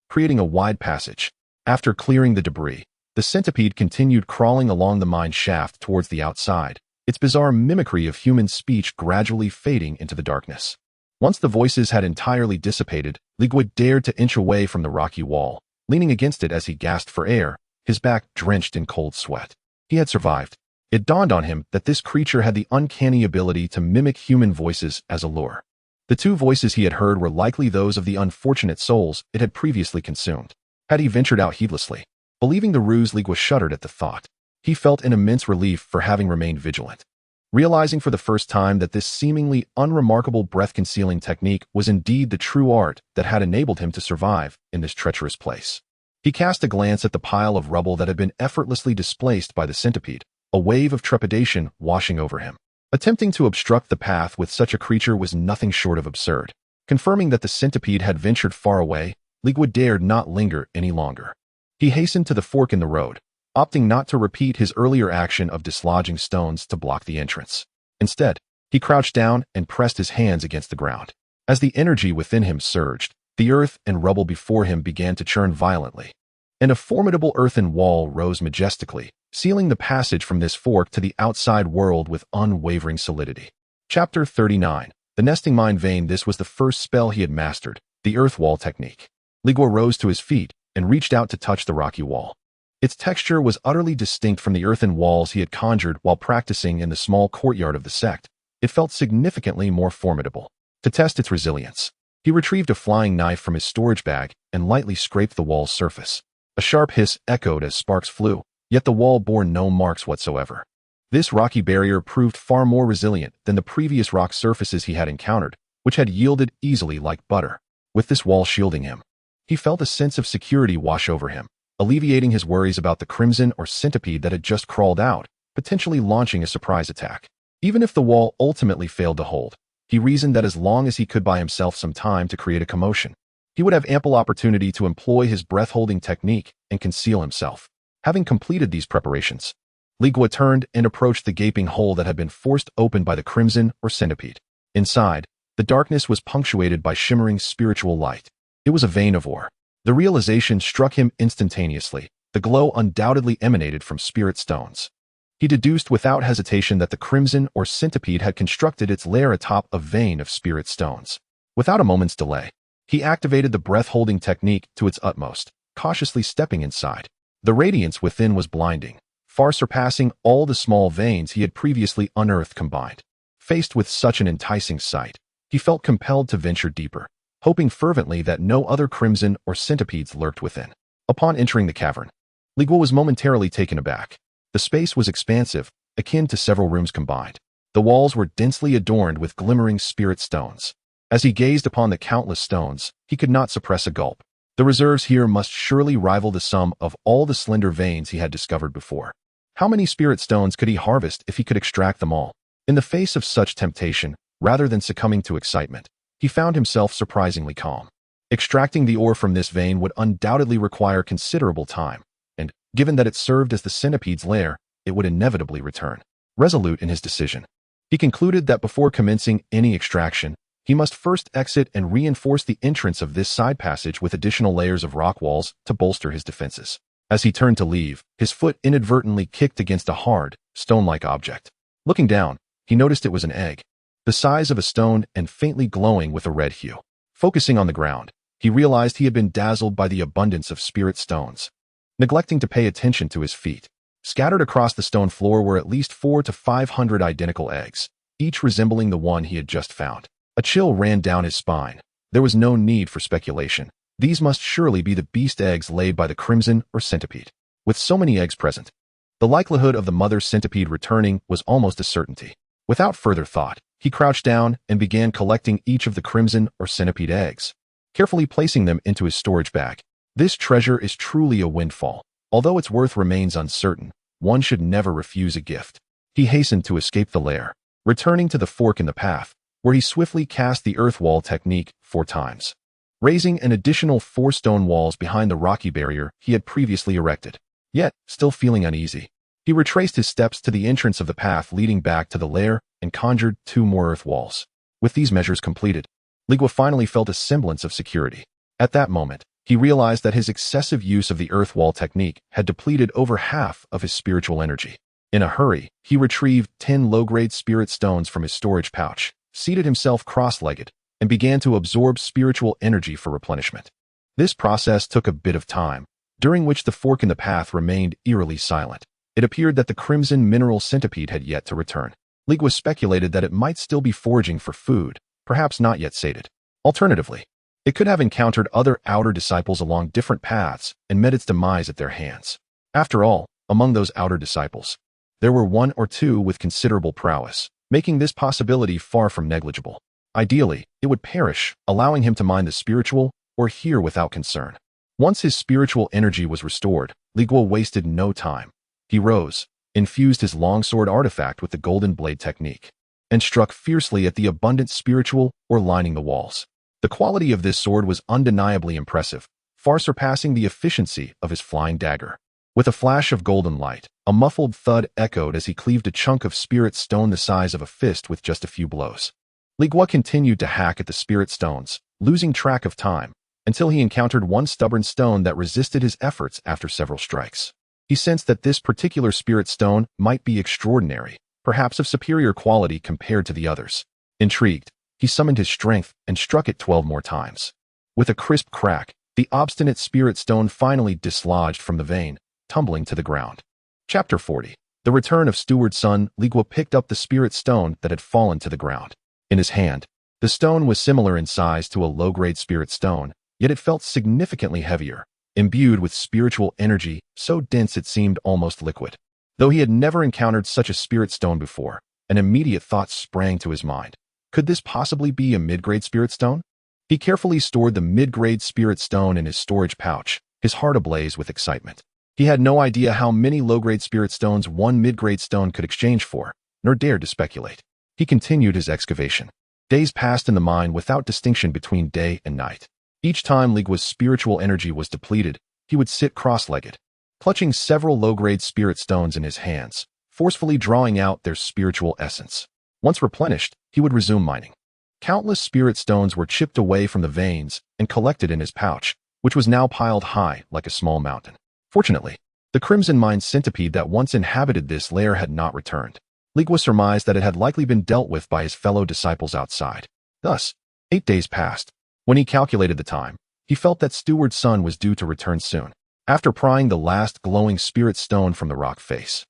creating a wide passage. After clearing the debris, the centipede continued crawling along the mine shaft towards the outside, its bizarre mimicry of human speech gradually fading into the darkness. Once the voices had entirely dissipated, Li Guo dared to inch away from the rocky wall, leaning against it as he gasped for air, his back drenched in cold sweat. He had survived. It dawned on him that this creature had the uncanny ability to mimic human voices as a lure. The two voices he had heard were likely those of the unfortunate souls it had previously consumed. Had he ventured out heedlessly? Believing the ruse, Li Guo shuddered at the thought. He felt an immense relief for having remained vigilant. Realizing for the first time that this seemingly unremarkable breath-concealing technique was indeed the true art that had enabled him to survive in this treacherous place. He cast a glance at the pile of rubble that had been effortlessly displaced by the centipede, a wave of trepidation washing over him. Attempting to obstruct the path with such a creature was nothing short of absurd. Confirming that the centipede had ventured far away, Li Guo dared not linger any longer. He hastened to the fork in the road, opting not to repeat his earlier action of dislodging stones to block the entrance. Instead, he crouched down and pressed his hands against the ground. As the energy within him surged, the earth and rubble before him began to churn violently, and a formidable earthen wall rose majestically, sealing the passage from this fork to the outside world with unwavering solidity. Chapter 39. The Nesting Mine Vein. This was the first spell he had mastered, the earth wall technique. Li Guo rose to his feet and reached out to touch the rocky wall. Its texture was utterly distinct from the earthen walls he had conjured while practicing in the small courtyard of the sect. It felt significantly more formidable. To test its resilience, he retrieved a flying knife from his storage bag and lightly scraped the wall's surface. A sharp hiss echoed as sparks flew, yet the wall bore no marks whatsoever. This rocky barrier proved far more resilient than the previous rock surfaces he had encountered, which had yielded easily like butter. With this wall shielding him, he felt a sense of security wash over him, alleviating his worries about the crimson or centipede that had just crawled out, potentially launching a surprise attack. Even if the wall ultimately failed to hold, he reasoned that as long as he could buy himself some time to create a commotion, he would have ample opportunity to employ his breath-holding technique and conceal himself. Having completed these preparations, Li Guo turned and approached the gaping hole that had been forced open by the crimson or centipede. Inside, the darkness was punctuated by shimmering spiritual light. It was a vein of ore. The realization struck him instantaneously. The glow undoubtedly emanated from spirit stones. He deduced without hesitation that the crimson or centipede had constructed its lair atop a vein of spirit stones. Without a moment's delay, he activated the breath-holding technique to its utmost, cautiously stepping inside. The radiance within was blinding, far surpassing all the small veins he had previously unearthed combined. Faced with such an enticing sight, he felt compelled to venture deeper, hoping fervently that no other crimson or centipedes lurked within. Upon entering the cavern, Li Guo was momentarily taken aback. The space was expansive, akin to several rooms combined. The walls were densely adorned with glimmering spirit stones. As he gazed upon the countless stones, he could not suppress a gulp. The reserves here must surely rival the sum of all the slender veins he had discovered before. How many spirit stones could he harvest if he could extract them all? In the face of such temptation, rather than succumbing to excitement, he found himself surprisingly calm. Extracting the ore from this vein would undoubtedly require considerable time, and, given that it served as the centipede's lair, it would inevitably return. Resolute in his decision, he concluded that before commencing any extraction, he must first exit and reinforce the entrance of this side passage with additional layers of rock walls to bolster his defenses. As he turned to leave, his foot inadvertently kicked against a hard, stone-like object. Looking down, he noticed it was an egg, the size of a stone and faintly glowing with a red hue. Focusing on the ground, he realized he had been dazzled by the abundance of spirit stones. Neglecting to pay attention to his feet, scattered across the stone floor were at least 400 to 500 identical eggs, each resembling the one he had just found. A chill ran down his spine. There was no need for speculation. These must surely be the beast eggs laid by the crimson or centipede. With so many eggs present, the likelihood of the mother centipede returning was almost a certainty. Without further thought, he crouched down and began collecting each of the crimson or centipede eggs, carefully placing them into his storage bag. This treasure is truly a windfall. Although its worth remains uncertain, one should never refuse a gift. He hastened to escape the lair, returning to the fork in the path, where he swiftly cast the earth wall technique 4 times, raising an additional 4 stone walls behind the rocky barrier he had previously erected. Yet, still feeling uneasy, he retraced his steps to the entrance of the path leading back to the lair and conjured 2 more earth walls. With these measures completed, Li Guo finally felt a semblance of security. At that moment, he realized that his excessive use of the earth wall technique had depleted over half of his spiritual energy. In a hurry, he retrieved 10 low-grade spirit stones from his storage pouch, seated himself cross-legged, and began to absorb spiritual energy for replenishment. This process took a bit of time, during which the fork in the path remained eerily silent. It appeared that the crimson mineral centipede had yet to return. Li Guo speculated that it might still be foraging for food, perhaps not yet sated. Alternatively, it could have encountered other outer disciples along different paths and met its demise at their hands. After all, among those outer disciples, there were 1 or 2 with considerable prowess, making this possibility far from negligible. Ideally, it would perish, allowing him to mine the spiritual or hear without concern. Once his spiritual energy was restored, Li Guo wasted no time. He rose, infused his longsword artifact with the golden blade technique, and struck fiercely at the abundant spiritual ore lining the walls. The quality of this sword was undeniably impressive, far surpassing the efficiency of his flying dagger. With a flash of golden light, a muffled thud echoed as he cleaved a chunk of spirit stone the size of a fist with just a few blows. Li Guo continued to hack at the spirit stones, losing track of time, until he encountered one stubborn stone that resisted his efforts after several strikes. He sensed that this particular spirit stone might be extraordinary, perhaps of superior quality compared to the others. Intrigued, he summoned his strength and struck it 12 more times. With a crisp crack, the obstinate spirit stone finally dislodged from the vein, tumbling to the ground. Chapter 40. The Return of Steward's Son. Li Guo picked up the spirit stone that had fallen to the ground. In his hand, the stone was similar in size to a low-grade spirit stone, yet it felt significantly heavier, imbued with spiritual energy so dense it seemed almost liquid. Though he had never encountered such a spirit stone before, an immediate thought sprang to his mind. Could this possibly be a mid-grade spirit stone? He carefully stored the mid-grade spirit stone in his storage pouch, his heart ablaze with excitement. He had no idea how many low-grade spirit stones one mid-grade stone could exchange for, nor dared to speculate. He continued his excavation. Days passed in the mine without distinction between day and night. Each time Li Guo's spiritual energy was depleted, he would sit cross-legged, clutching several low-grade spirit stones in his hands, forcefully drawing out their spiritual essence. Once replenished, he would resume mining. Countless spirit stones were chipped away from the veins and collected in his pouch, which was now piled high like a small mountain. Fortunately, the crimson mine centipede that once inhabited this lair had not returned. Li Guo surmised that it had likely been dealt with by his fellow disciples outside. Thus, 8 days passed. When he calculated the time, he felt that Steward's son was due to return soon. After prying the last glowing spirit stone from the rock face,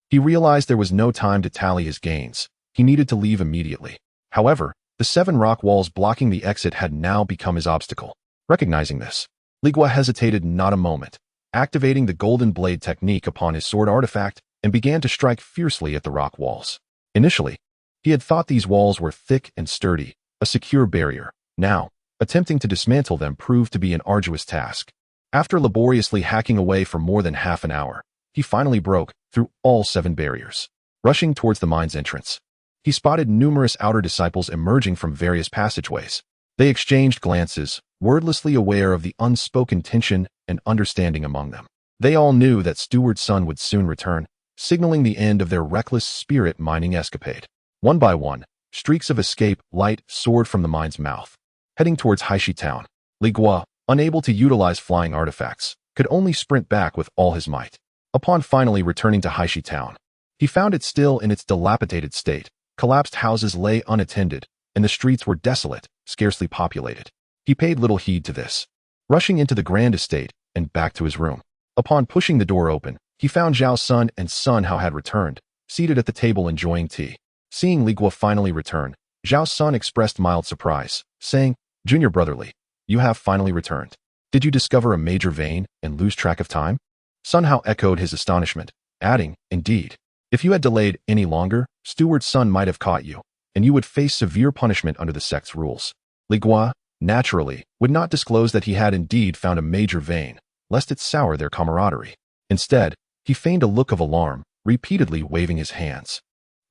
he realized there was no time to tally his gains. He needed to leave immediately. However, the 7 rock walls blocking the exit had now become his obstacle. Recognizing this, Li Guo hesitated not a moment, activating the golden blade technique upon his sword artifact and began to strike fiercely at the rock walls. Initially, he had thought these walls were thick and sturdy, a secure barrier. Now, attempting to dismantle them proved to be an arduous task. After laboriously hacking away for more than half an hour, he finally broke through all 7 barriers. Rushing towards the mine's entrance, he spotted numerous outer disciples emerging from various passageways. They exchanged glances, wordlessly aware of the unspoken tension and understanding among them. They all knew that Steward's son would soon return, signaling the end of their reckless spirit mining escapade. One by one, Streaks of escape light soared from the mind's mouth, heading towards Haishi town. Li Guo, unable to utilize flying artifacts, could only sprint back with all his might. Upon finally returning to Haishi town, he found it still in its dilapidated state. Collapsed houses lay unattended, and the streets were desolate, scarcely populated. He paid little heed to this, rushing into the grand estate and back to his room. Upon pushing the door open, he found Zhao Sun and Sun Hao had returned, seated at the table enjoying tea. Seeing Li Guo finally return, Zhao Sun expressed mild surprise, saying, "Junior brother Li, you have finally returned. Did you discover a major vein and lose track of time?" Sun Hao echoed his astonishment, adding, "Indeed. If you had delayed any longer, Steward Sun might have caught you, and you would face severe punishment under the sect's rules." Li Guo, naturally, would not disclose that he had indeed found a major vein, lest it sour their camaraderie. Instead, he feigned a look of alarm, repeatedly waving his hands.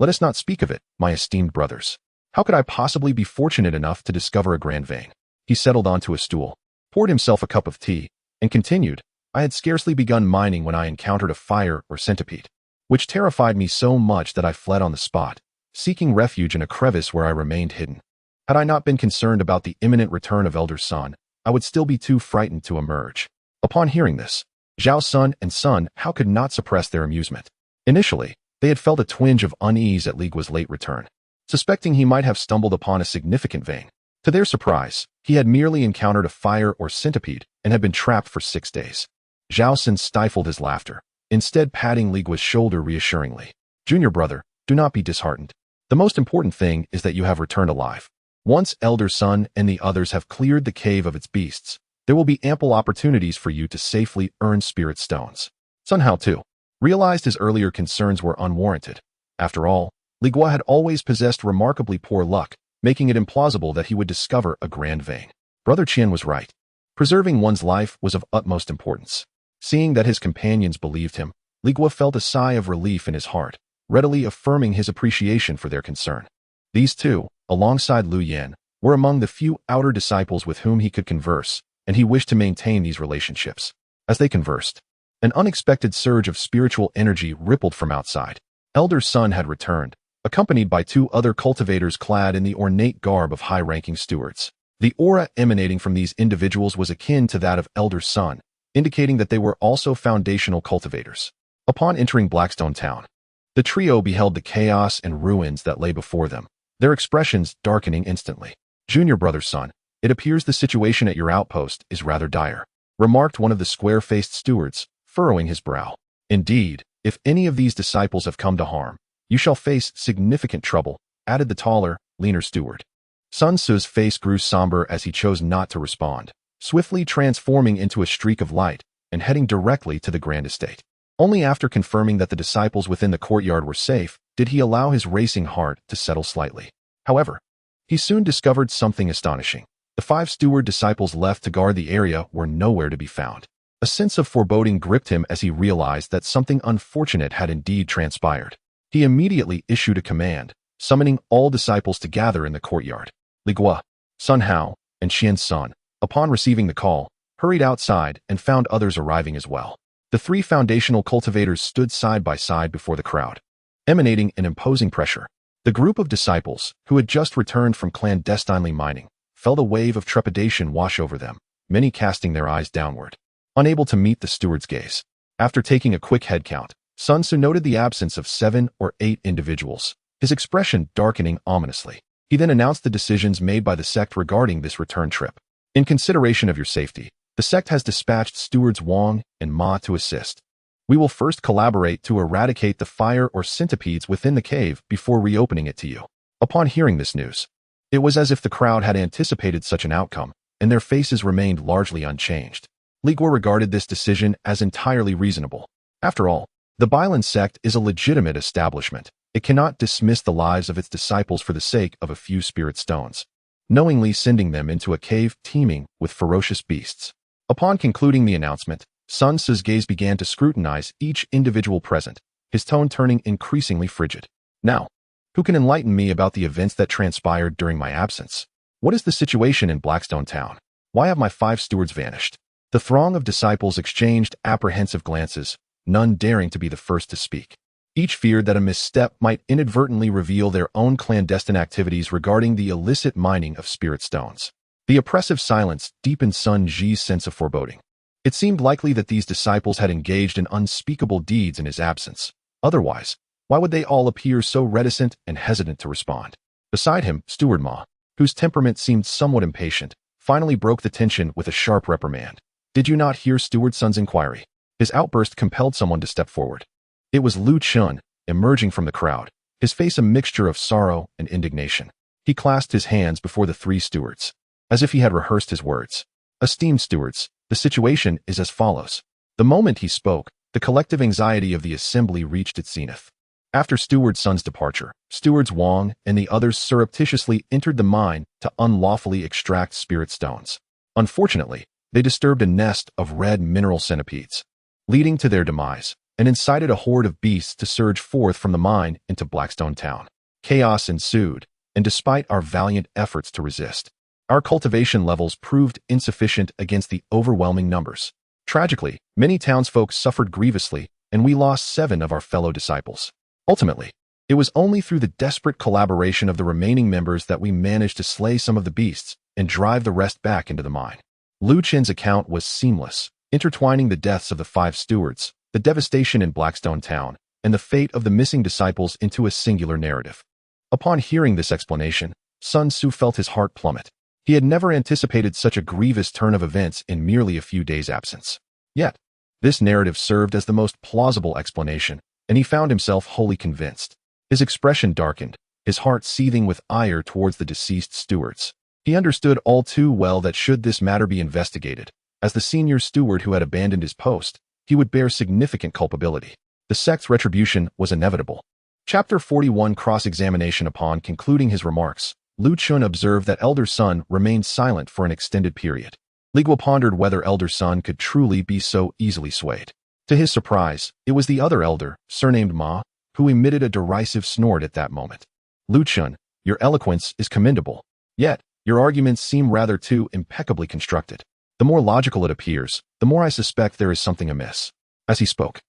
"Let us not speak of it, my esteemed brothers. How could I possibly be fortunate enough to discover a grand vein?" He settled onto a stool, poured himself a cup of tea, and continued, "I had scarcely begun mining when I encountered a fire or centipede, which terrified me so much that I fled on the spot, seeking refuge in a crevice where I remained hidden. Had I not been concerned about the imminent return of Elder Sun, I would still be too frightened to emerge." Upon hearing this, Zhao Sun and Sun Hao could not suppress their amusement. Initially, they had felt a twinge of unease at Li Guo's late return, suspecting he might have stumbled upon a significant vein. To their surprise, he had merely encountered a fire or centipede and had been trapped for 6 days. Zhao Sun stifled his laughter, instead patting Li Guo's shoulder reassuringly. "Junior brother, do not be disheartened. The most important thing is that you have returned alive. Once Elder Sun and the others have cleared the cave of its beasts, there will be ample opportunities for you to safely earn spirit stones." Sun Hao, too, realized his earlier concerns were unwarranted. After all, Li Guo had always possessed remarkably poor luck, making it implausible that he would discover a grand vein. Brother Qian was right. Preserving one's life was of utmost importance. Seeing that his companions believed him, Li Guo felt a sigh of relief in his heart, readily affirming his appreciation for their concern. These two, alongside Lu Yan, were among the few outer disciples with whom he could converse, and he wished to maintain these relationships. As they conversed, an unexpected surge of spiritual energy rippled from outside. Elder Sun had returned, accompanied by 2 other cultivators clad in the ornate garb of high-ranking stewards. The aura emanating from these individuals was akin to that of Elder Sun, indicating that they were also foundational cultivators. Upon entering Blackstone Town, the trio beheld the chaos and ruins that lay before them, their expressions darkening instantly. "Junior brother Sun, it appears the situation at your outpost is rather dire," remarked one of the square-faced stewards, furrowing his brow. "Indeed, if any of these disciples have come to harm, you shall face significant trouble," added the taller, leaner steward. Sun Tzu's face grew somber as he chose not to respond, swiftly transforming into a streak of light and heading directly to the grand estate. Only after confirming that the disciples within the courtyard were safe did he allow his racing heart to settle slightly. However, he soon discovered something astonishing. The 5 steward disciples left to guard the area were nowhere to be found. A sense of foreboding gripped him as he realized that something unfortunate had indeed transpired. He immediately issued a command, summoning all disciples to gather in the courtyard. Li Guo, Sun Hao, and Qian Sun, upon receiving the call, hurried outside and found others arriving as well. The 3 foundational cultivators stood side by side before the crowd, emanating an imposing pressure. The group of disciples, who had just returned from clandestinely mining, felt a wave of trepidation wash over them, many casting their eyes downward, unable to meet the steward's gaze. After taking a quick head count, Sun Tzu noted the absence of 7 or 8 individuals, his expression darkening ominously. He then announced the decisions made by the sect regarding this return trip. "In consideration of your safety, the sect has dispatched stewards Wang and Ma to assist. We will first collaborate to eradicate the fire or centipedes within the cave before reopening it to you." Upon hearing this news, it was as if the crowd had anticipated such an outcome, and their faces remained largely unchanged. Li Guo regarded this decision as entirely reasonable. After all, the Bailan sect is a legitimate establishment. It cannot dismiss the lives of its disciples for the sake of a few spirit stones, knowingly sending them into a cave teeming with ferocious beasts. Upon concluding the announcement, Sun Tzu's gaze began to scrutinize each individual present, his tone turning increasingly frigid. "Now, who can enlighten me about the events that transpired during my absence? What is the situation in Blackstone Town? Why have my 5 stewards vanished?" The throng of disciples exchanged apprehensive glances, none daring to be the first to speak. Each feared that a misstep might inadvertently reveal their own clandestine activities regarding the illicit mining of spirit stones. The oppressive silence deepened Sun Ji's sense of foreboding. It seemed likely that these disciples had engaged in unspeakable deeds in his absence. Otherwise, why would they all appear so reticent and hesitant to respond? Beside him, Steward Ma, whose temperament seemed somewhat impatient, finally broke the tension with a sharp reprimand. Did you not hear Steward Sun's inquiry? His outburst compelled someone to step forward. It was Lu Chun, emerging from the crowd, his face a mixture of sorrow and indignation. He clasped his hands before the three stewards, as if he had rehearsed his words. Esteemed stewards, the situation is as follows. The moment he spoke, the collective anxiety of the assembly reached its zenith. After Steward Sun's departure, Stewards Wang and the others surreptitiously entered the mine to unlawfully extract spirit stones. Unfortunately, they disturbed a nest of red mineral centipedes, leading to their demise, and incited a horde of beasts to surge forth from the mine into Blackstone Town. Chaos ensued, and despite our valiant efforts to resist, our cultivation levels proved insufficient against the overwhelming numbers. Tragically, many townsfolk suffered grievously, and we lost 7 of our fellow disciples. Ultimately, it was only through the desperate collaboration of the remaining members that we managed to slay some of the beasts and drive the rest back into the mine. Lu Chen's account was seamless, intertwining the deaths of the 5 stewards, the devastation in Blackstone Town, and the fate of the missing disciples into a singular narrative. Upon hearing this explanation, Sun Tzu felt his heart plummet. He had never anticipated such a grievous turn of events in merely a few days' absence. Yet, this narrative served as the most plausible explanation, and he found himself wholly convinced. His expression darkened, his heart seething with ire towards the deceased stewards. He understood all too well that should this matter be investigated, as the senior steward who had abandoned his post, he would bear significant culpability. The sect's retribution was inevitable. Chapter 41 Cross-examination. Upon concluding his remarks, Lu Chun observed that Elder Sun remained silent for an extended period. Li Guo pondered whether Elder Sun could truly be so easily swayed. To his surprise, it was the other elder, surnamed Ma, who emitted a derisive snort at that moment. Lu Chun, your eloquence is commendable. Yet, your arguments seem rather too impeccably constructed. The more logical it appears, the more I suspect there is something amiss. As he spoke,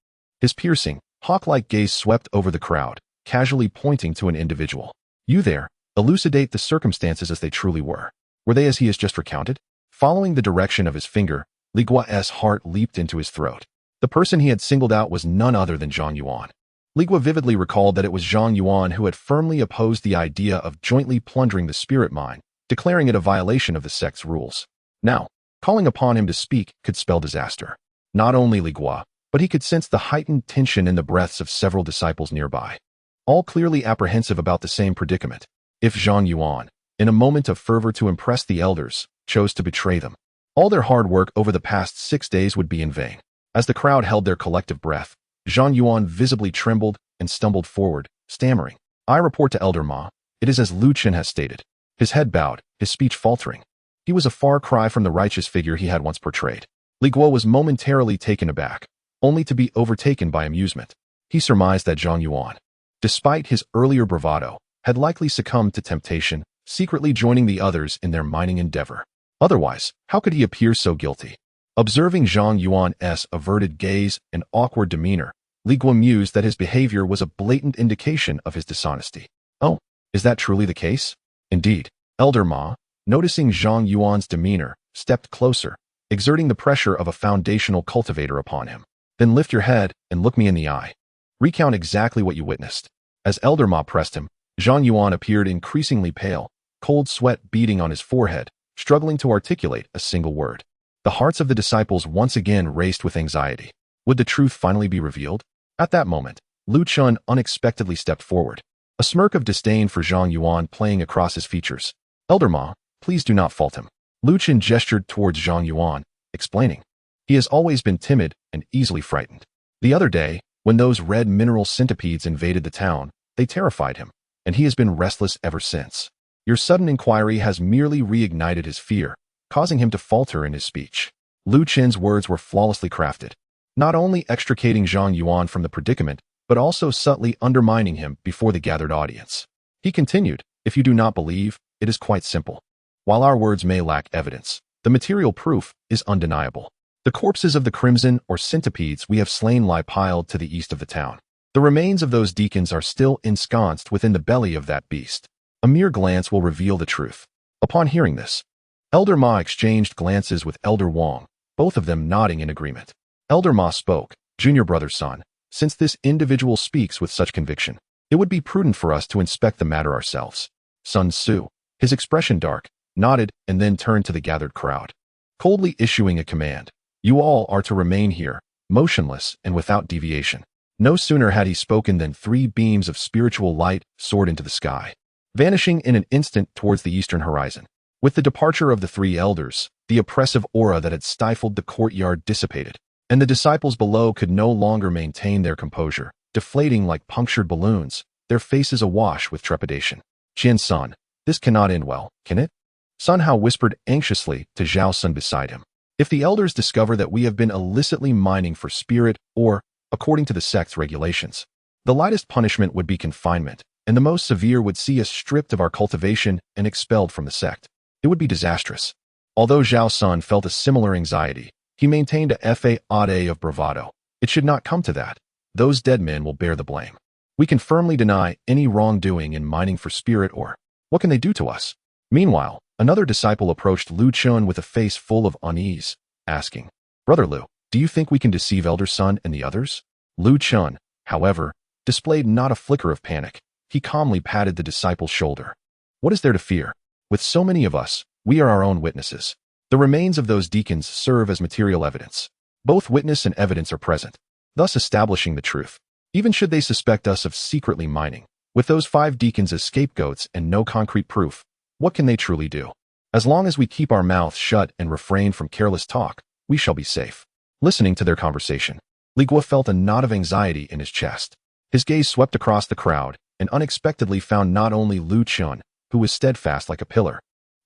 his piercing, hawk-like gaze swept over the crowd, casually pointing to an individual. You there, elucidate the circumstances as they truly were. Were they as he has just recounted? Following the direction of his finger, Li Guo's heart leaped into his throat. The person he had singled out was none other than Zhang Yuan. Li Guo vividly recalled that it was Zhang Yuan who had firmly opposed the idea of jointly plundering the spirit mine, declaring it a violation of the sect's rules. Now, calling upon him to speak could spell disaster. Not only Li Guo, but he could sense the heightened tension in the breaths of several disciples nearby, all clearly apprehensive about the same predicament. If Zhang Yuan, in a moment of fervor to impress the elders, chose to betray them, all their hard work over the past 6 days would be in vain. As the crowd held their collective breath, Zhang Yuan visibly trembled and stumbled forward, stammering. I report to Elder Ma, it is as Lu Chen has stated. His head bowed, his speech faltering. He was a far cry from the righteous figure he had once portrayed. Li Guo was momentarily taken aback, only to be overtaken by amusement. He surmised that Zhang Yuan, despite his earlier bravado, had likely succumbed to temptation, secretly joining the others in their mining endeavor. Otherwise, how could he appear so guilty? Observing Zhang Yuan's averted gaze and awkward demeanor, Li Guo mused that his behavior was a blatant indication of his dishonesty. Oh, is that truly the case? Indeed. Elder Ma, noticing Zhang Yuan's demeanor, stepped closer, exerting the pressure of a foundational cultivator upon him. Then lift your head and look me in the eye. Recount exactly what you witnessed. As Elder Ma pressed him, Zhang Yuan appeared increasingly pale, cold sweat beading on his forehead, struggling to articulate a single word. The hearts of the disciples once again raced with anxiety. Would the truth finally be revealed? At that moment, Lu Chun unexpectedly stepped forward, a smirk of disdain for Zhang Yuan playing across his features. Elder Ma, please do not fault him. Lu Chun gestured towards Zhang Yuan, explaining. He has always been timid and easily frightened. The other day, when those red mineral centipedes invaded the town, they terrified him, and he has been restless ever since. Your sudden inquiry has merely reignited his fear, causing him to falter in his speech. Lu Chen's words were flawlessly crafted, not only extricating Zhang Yuan from the predicament, but also subtly undermining him before the gathered audience. He continued, if you do not believe, it is quite simple. While our words may lack evidence, the material proof is undeniable. The corpses of the crimson or centipedes we have slain lie piled to the east of the town. The remains of those deacons are still ensconced within the belly of that beast. A mere glance will reveal the truth. Upon hearing this, Elder Ma exchanged glances with Elder Wang, both of them nodding in agreement. Elder Ma spoke, "Junior brother Sun, since this individual speaks with such conviction, it would be prudent for us to inspect the matter ourselves." Sun Tzu, his expression dark, nodded and then turned to the gathered crowd, coldly issuing a command. "You all are to remain here, motionless and without deviation." No sooner had he spoken than 3 beams of spiritual light soared into the sky, vanishing in an instant towards the eastern horizon. With the departure of the 3 elders, the oppressive aura that had stifled the courtyard dissipated, and the disciples below could no longer maintain their composure, deflating like punctured balloons, their faces awash with trepidation. "Qian Sun, this cannot end well, can it?" Sun Hao whispered anxiously to Zhao Sun beside him. "If the elders discover that we have been illicitly mining for spirit or, according to the sect's regulations, the lightest punishment would be confinement, and the most severe would see us stripped of our cultivation and expelled from the sect. It would be disastrous." Although Zhao Sun felt a similar anxiety, he maintained a facade of bravado. "It should not come to that. Those dead men will bear the blame. We can firmly deny any wrongdoing in mining for spirit or, what can they do to us?" Meanwhile, another disciple approached Lu Chun with a face full of unease, asking, "Brother Lu, do you think we can deceive Elder Sun and the others?" Lu Chun, however, displayed not a flicker of panic. He calmly patted the disciple's shoulder. "What is there to fear? With so many of us, we are our own witnesses. The remains of those deacons serve as material evidence. Both witness and evidence are present, thus establishing the truth. Even should they suspect us of secretly mining, with those 5 deacons as scapegoats and no concrete proof, what can they truly do? As long as we keep our mouths shut and refrain from careless talk, we shall be safe." Listening to their conversation, Li Guo felt a knot of anxiety in his chest. His gaze swept across the crowd and unexpectedly found not only Lu Chun, who was steadfast like a pillar,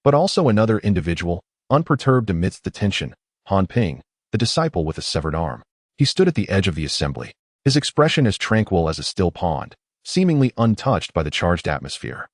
but also another individual, unperturbed amidst the tension, Han Ping, the disciple with a severed arm. He stood at the edge of the assembly, his expression as tranquil as a still pond, seemingly untouched by the charged atmosphere.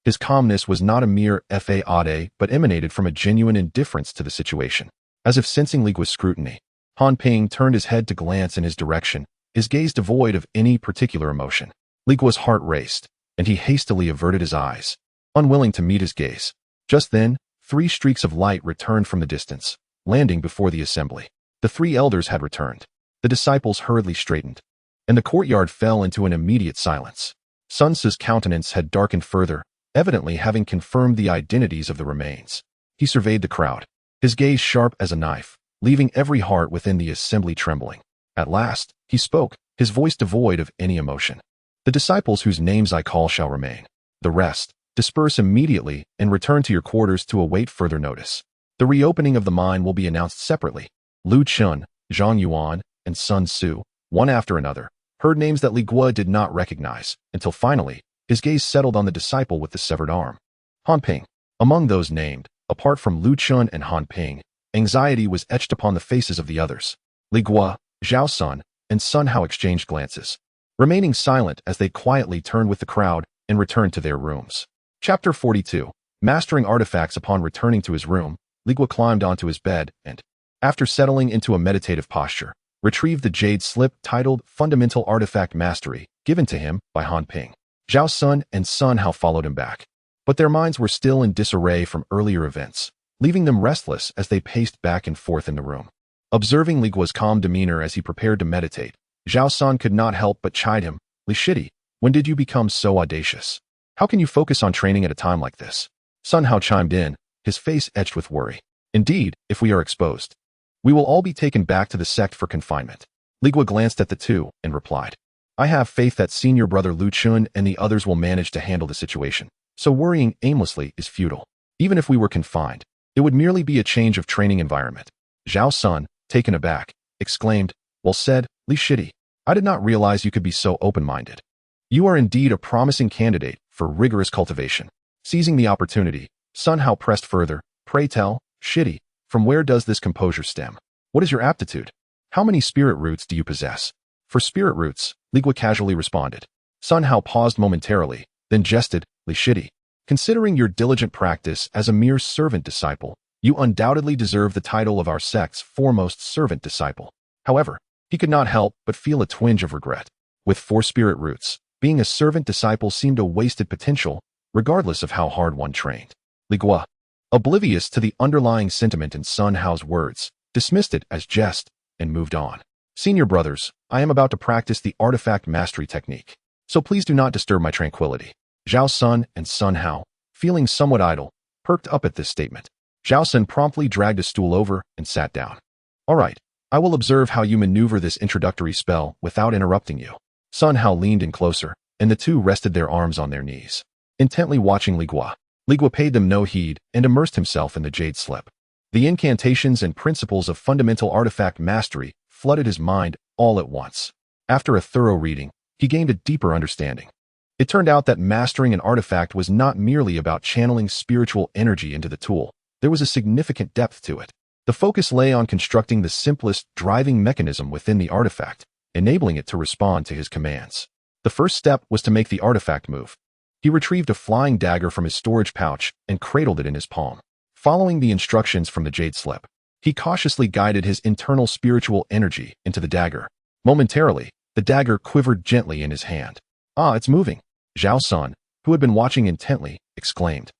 His calmness was not a mere facade but emanated from a genuine indifference to the situation. As if sensing Li Guo's scrutiny, Han Ping turned his head to glance in his direction, his gaze devoid of any particular emotion. Li Guo's heart raced, and he hastily averted his eyes, unwilling to meet his gaze. Just then, 3 streaks of light returned from the distance, landing before the assembly. The 3 elders had returned. The disciples hurriedly straightened, and the courtyard fell into an immediate silence. Sun Tzu's countenance had darkened further, evidently having confirmed the identities of the remains. He surveyed the crowd, his gaze sharp as a knife, leaving every heart within the assembly trembling. At last, he spoke, his voice devoid of any emotion. "The disciples whose names I call shall remain. The rest, disperse immediately and return to your quarters to await further notice. The reopening of the mine will be announced separately." Lu Chun, Zhang Yuan, and Sun Tzu, one after another, heard names that Li Guo did not recognize, until finally, his gaze settled on the disciple with the severed arm. Han Ping. Among those named, apart from Lu Chun and Han Ping, anxiety was etched upon the faces of the others. Li Guo, Zhao Sun, and Sun Hao exchanged glances, remaining silent as they quietly turned with the crowd and returned to their rooms. Chapter 42. Mastering artifacts. Upon returning to his room, Li Guo climbed onto his bed and, after settling into a meditative posture, retrieved the jade slip titled Fundamental Artifact Mastery, given to him by Han Ping. Zhao Sun and Sun Hao followed him back, but their minds were still in disarray from earlier events, leaving them restless as they paced back and forth in the room. Observing Li Guo's calm demeanor as he prepared to meditate, Zhao Sun could not help but chide him. "Li Shidi, when did you become so audacious? How can you focus on training at a time like this?" Sun Hao chimed in, his face etched with worry. "Indeed, if we are exposed, we will all be taken back to the sect for confinement." Li Guo glanced at the two and replied, "I have faith that senior brother Lu Chun and the others will manage to handle the situation, so worrying aimlessly is futile. Even if we were confined, it would merely be a change of training environment." Zhao Sun, taken aback, exclaimed, "Well said, Li Shidi. I did not realize you could be so open-minded. You are indeed a promising candidate for rigorous cultivation." Seizing the opportunity, Sun Hao pressed further, "Pray tell, Shidi, from where does this composure stem? What is your aptitude? How many spirit roots do you possess?" "For spirit roots," Li Guo casually responded. Sun Hao paused momentarily, then jested, "Li Shidi, considering your diligent practice as a mere servant disciple, you undoubtedly deserve the title of our sect's foremost servant disciple." However, he could not help but feel a twinge of regret. With 4 spirit roots, being a servant disciple seemed a wasted potential, regardless of how hard one trained. Li Guo, oblivious to the underlying sentiment in Sun Hao's words, dismissed it as jest and moved on. Senior brothers, I am about to practice the artifact mastery technique, so please do not disturb my tranquility. Zhao Sun and Sun Hao, feeling somewhat idle, perked up at this statement. Zhao Sun promptly dragged a stool over and sat down. All right, I will observe how you maneuver this introductory spell without interrupting you. Sun Hao leaned in closer, and the two rested their arms on their knees, intently watching Li Guo. Li Guo paid them no heed and immersed himself in the jade slip. The incantations and principles of fundamental artifact mastery flooded his mind all at once. After a thorough reading, he gained a deeper understanding. It turned out that mastering an artifact was not merely about channeling spiritual energy into the tool. There was a significant depth to it. The focus lay on constructing the simplest driving mechanism within the artifact, enabling it to respond to his commands. The first step was to make the artifact move. He retrieved a flying dagger from his storage pouch and cradled it in his palm. Following the instructions from the jade slip, he cautiously guided his internal spiritual energy into the dagger. Momentarily, the dagger quivered gently in his hand. Ah, it's moving. Zhao Sun, who had been watching intently, exclaimed.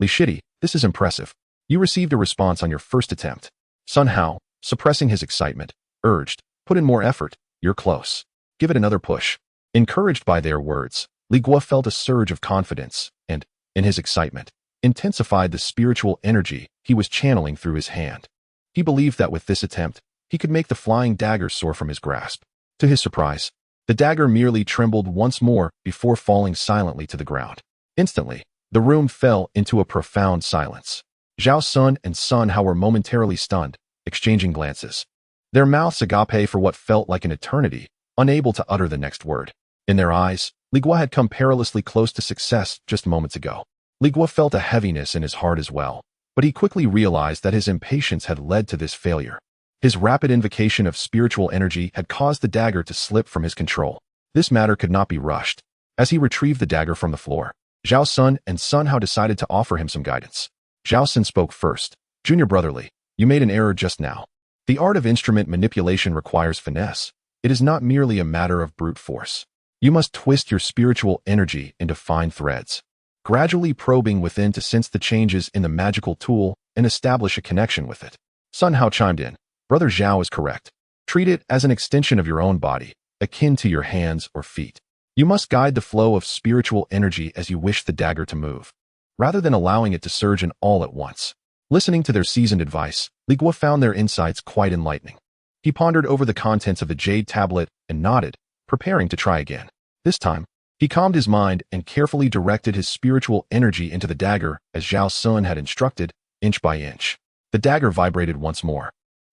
Li Shidi, this is impressive. You received a response on your first attempt. Sun Hao, suppressing his excitement, urged, put in more effort, you're close. Give it another push. Encouraged by their words, Li Guo felt a surge of confidence and, in his excitement, intensified the spiritual energy he was channeling through his hand. He believed that with this attempt, he could make the flying dagger soar from his grasp. To his surprise, the dagger merely trembled once more before falling silently to the ground. Instantly, the room fell into a profound silence. Zhao Sun and Sun Hao were momentarily stunned, exchanging glances. Their mouths agape for what felt like an eternity, unable to utter the next word. In their eyes, Li Guo had come perilously close to success just moments ago. Li Guo felt a heaviness in his heart as well, but he quickly realized that his impatience had led to this failure. His rapid invocation of spiritual energy had caused the dagger to slip from his control. This matter could not be rushed. As he retrieved the dagger from the floor, Zhao Sun and Sun Hao decided to offer him some guidance. Zhao Sun spoke first. Junior brotherly, you made an error just now. The art of instrument manipulation requires finesse. It is not merely a matter of brute force. You must twist your spiritual energy into fine threads, gradually probing within to sense the changes in the magical tool and establish a connection with it. Sun Hao chimed in. Brother Zhao is correct. Treat it as an extension of your own body, akin to your hands or feet. You must guide the flow of spiritual energy as you wish the dagger to move, rather than allowing it to surge in all at once. Listening to their seasoned advice, Li Guo found their insights quite enlightening. He pondered over the contents of the jade tablet and nodded, preparing to try again. This time, he calmed his mind and carefully directed his spiritual energy into the dagger as Zhao Sun had instructed, inch by inch. The dagger vibrated once more,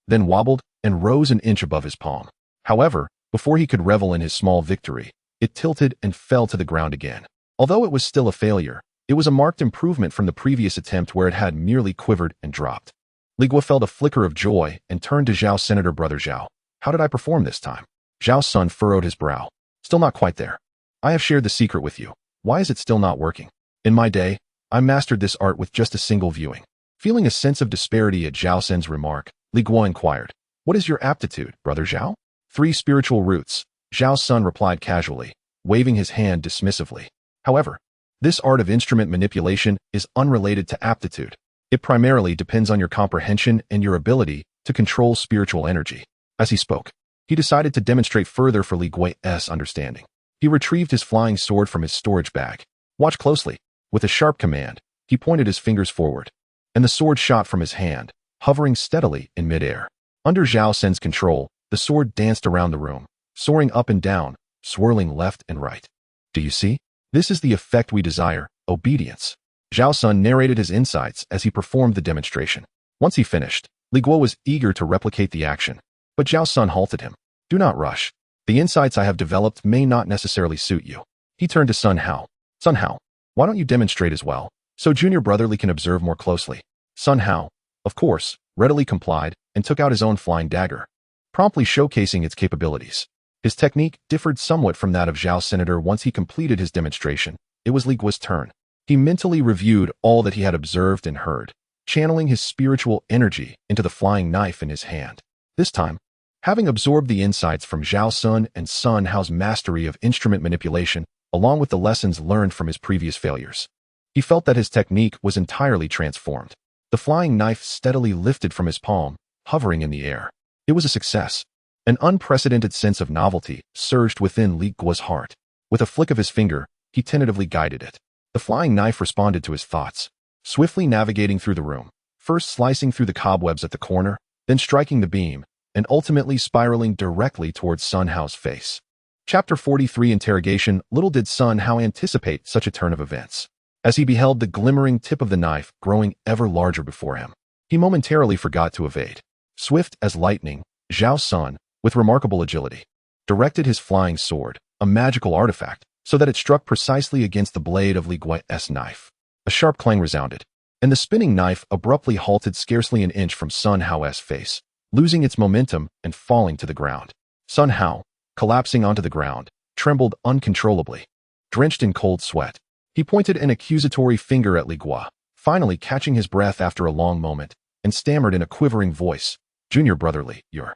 then wobbled and rose an inch above his palm. However, before he could revel in his small victory, it tilted and fell to the ground again. Although it was still a failure, it was a marked improvement from the previous attempt where it had merely quivered and dropped. Li Guo felt a flicker of joy and turned to Zhao Senator Brother Zhao. How did I perform this time? Zhao Sun furrowed his brow. Still not quite there. I have shared the secret with you. Why is it still not working? In my day, I mastered this art with just a single viewing. Feeling a sense of disparity at Zhao Sen's remark, Li Guo inquired, what is your aptitude, Brother Zhao? 3 spiritual roots, Zhao Sun replied casually, waving his hand dismissively. However, this art of instrument manipulation is unrelated to aptitude. It primarily depends on your comprehension and your ability to control spiritual energy. As he spoke, he decided to demonstrate further for Li Guo's understanding. He retrieved his flying sword from his storage bag. Watch closely. With a sharp command, he pointed his fingers forward, and the sword shot from his hand, hovering steadily in midair. Under Zhao Sen's control, the sword danced around the room, soaring up and down, swirling left and right. Do you see? This is the effect we desire, obedience. Zhao Sun narrated his insights as he performed the demonstration. Once he finished, Li Guo was eager to replicate the action, but Zhao Sun halted him. Do not rush. The insights I have developed may not necessarily suit you. He turned to Sun Hao. Sun Hao, why don't you demonstrate as well, so Junior Brotherly can observe more closely? Sun Hao, of course, readily complied and took out his own flying dagger, promptly showcasing its capabilities. His technique differed somewhat from that of Zhao Senator. Once he completed his demonstration, it was Li Guo's turn. He mentally reviewed all that he had observed and heard, channeling his spiritual energy into the flying knife in his hand. This time, Having absorbed the insights from Zhao Sun and Sun Hao's mastery of instrument manipulation, along with the lessons learned from his previous failures, he felt that his technique was entirely transformed. The flying knife steadily lifted from his palm, hovering in the air. It was a success. An unprecedented sense of novelty surged within Li Guo's heart. With a flick of his finger, he tentatively guided it. The flying knife responded to his thoughts, swiftly navigating through the room, first slicing through the cobwebs at the corner, then striking the beam, and ultimately spiraling directly towards Sun Hao's face. Chapter 43 Interrogation. Little did Sun Hao anticipate such a turn of events. As he beheld the glimmering tip of the knife growing ever larger before him, he momentarily forgot to evade. Swift as lightning, Zhao Sun, with remarkable agility, directed his flying sword, a magical artifact, so that it struck precisely against the blade of Li Guo's knife. A sharp clang resounded, and the spinning knife abruptly halted scarcely an inch from Sun Hao's face, losing its momentum and falling to the ground. Sun Hao, collapsing onto the ground, trembled uncontrollably. Drenched in cold sweat, he pointed an accusatory finger at Li Guo, finally catching his breath after a long moment, and stammered in a quivering voice, "Junior brother Li, your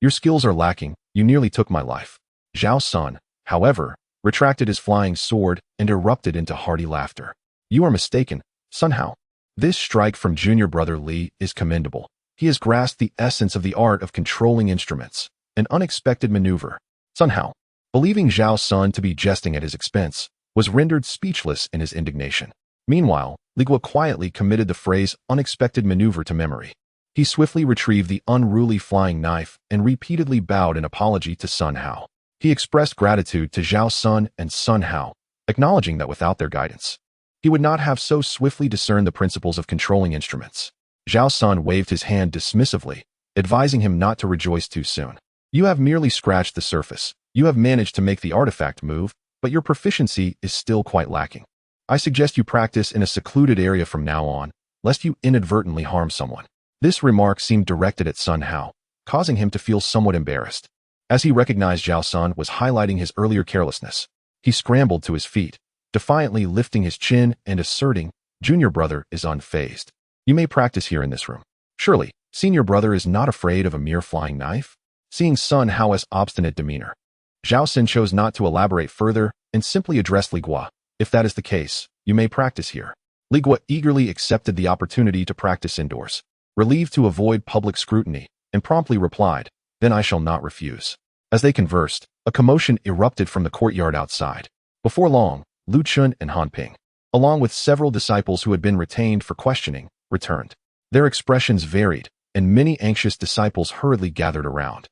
skills are lacking, you nearly took my life." Zhao Sun, however, retracted his flying sword and erupted into hearty laughter. "You are mistaken, Sun Hao. This strike from junior brother Li is commendable. He has grasped the essence of the art of controlling instruments, an unexpected maneuver." Sun Hao, believing Zhao Sun to be jesting at his expense, was rendered speechless in his indignation. Meanwhile, Li Guo quietly committed the phrase unexpected maneuver to memory. He swiftly retrieved the unruly flying knife and repeatedly bowed in apology to Sun Hao. He expressed gratitude to Zhao Sun and Sun Hao, acknowledging that without their guidance, he would not have so swiftly discerned the principles of controlling instruments. Zhao Sun waved his hand dismissively, advising him not to rejoice too soon. "You have merely scratched the surface. You have managed to make the artifact move, but your proficiency is still quite lacking. I suggest you practice in a secluded area from now on, lest you inadvertently harm someone." This remark seemed directed at Sun Hao, causing him to feel somewhat embarrassed. As he recognized Zhao Sun was highlighting his earlier carelessness, he scrambled to his feet, defiantly lifting his chin and asserting, "Junior brother is unfazed. You may practice here in this room. Surely, senior brother is not afraid of a mere flying knife?" Seeing Sun Hao's obstinate demeanor, Zhao Sun chose not to elaborate further and simply addressed Li Guo. "If that is the case, you may practice here." Li Guo eagerly accepted the opportunity to practice indoors, relieved to avoid public scrutiny, and promptly replied, "Then I shall not refuse." As they conversed, a commotion erupted from the courtyard outside. Before long, Lu Chun and Han Ping, along with several disciples who had been retained for questioning, returned. Their expressions varied, and many anxious disciples hurriedly gathered around,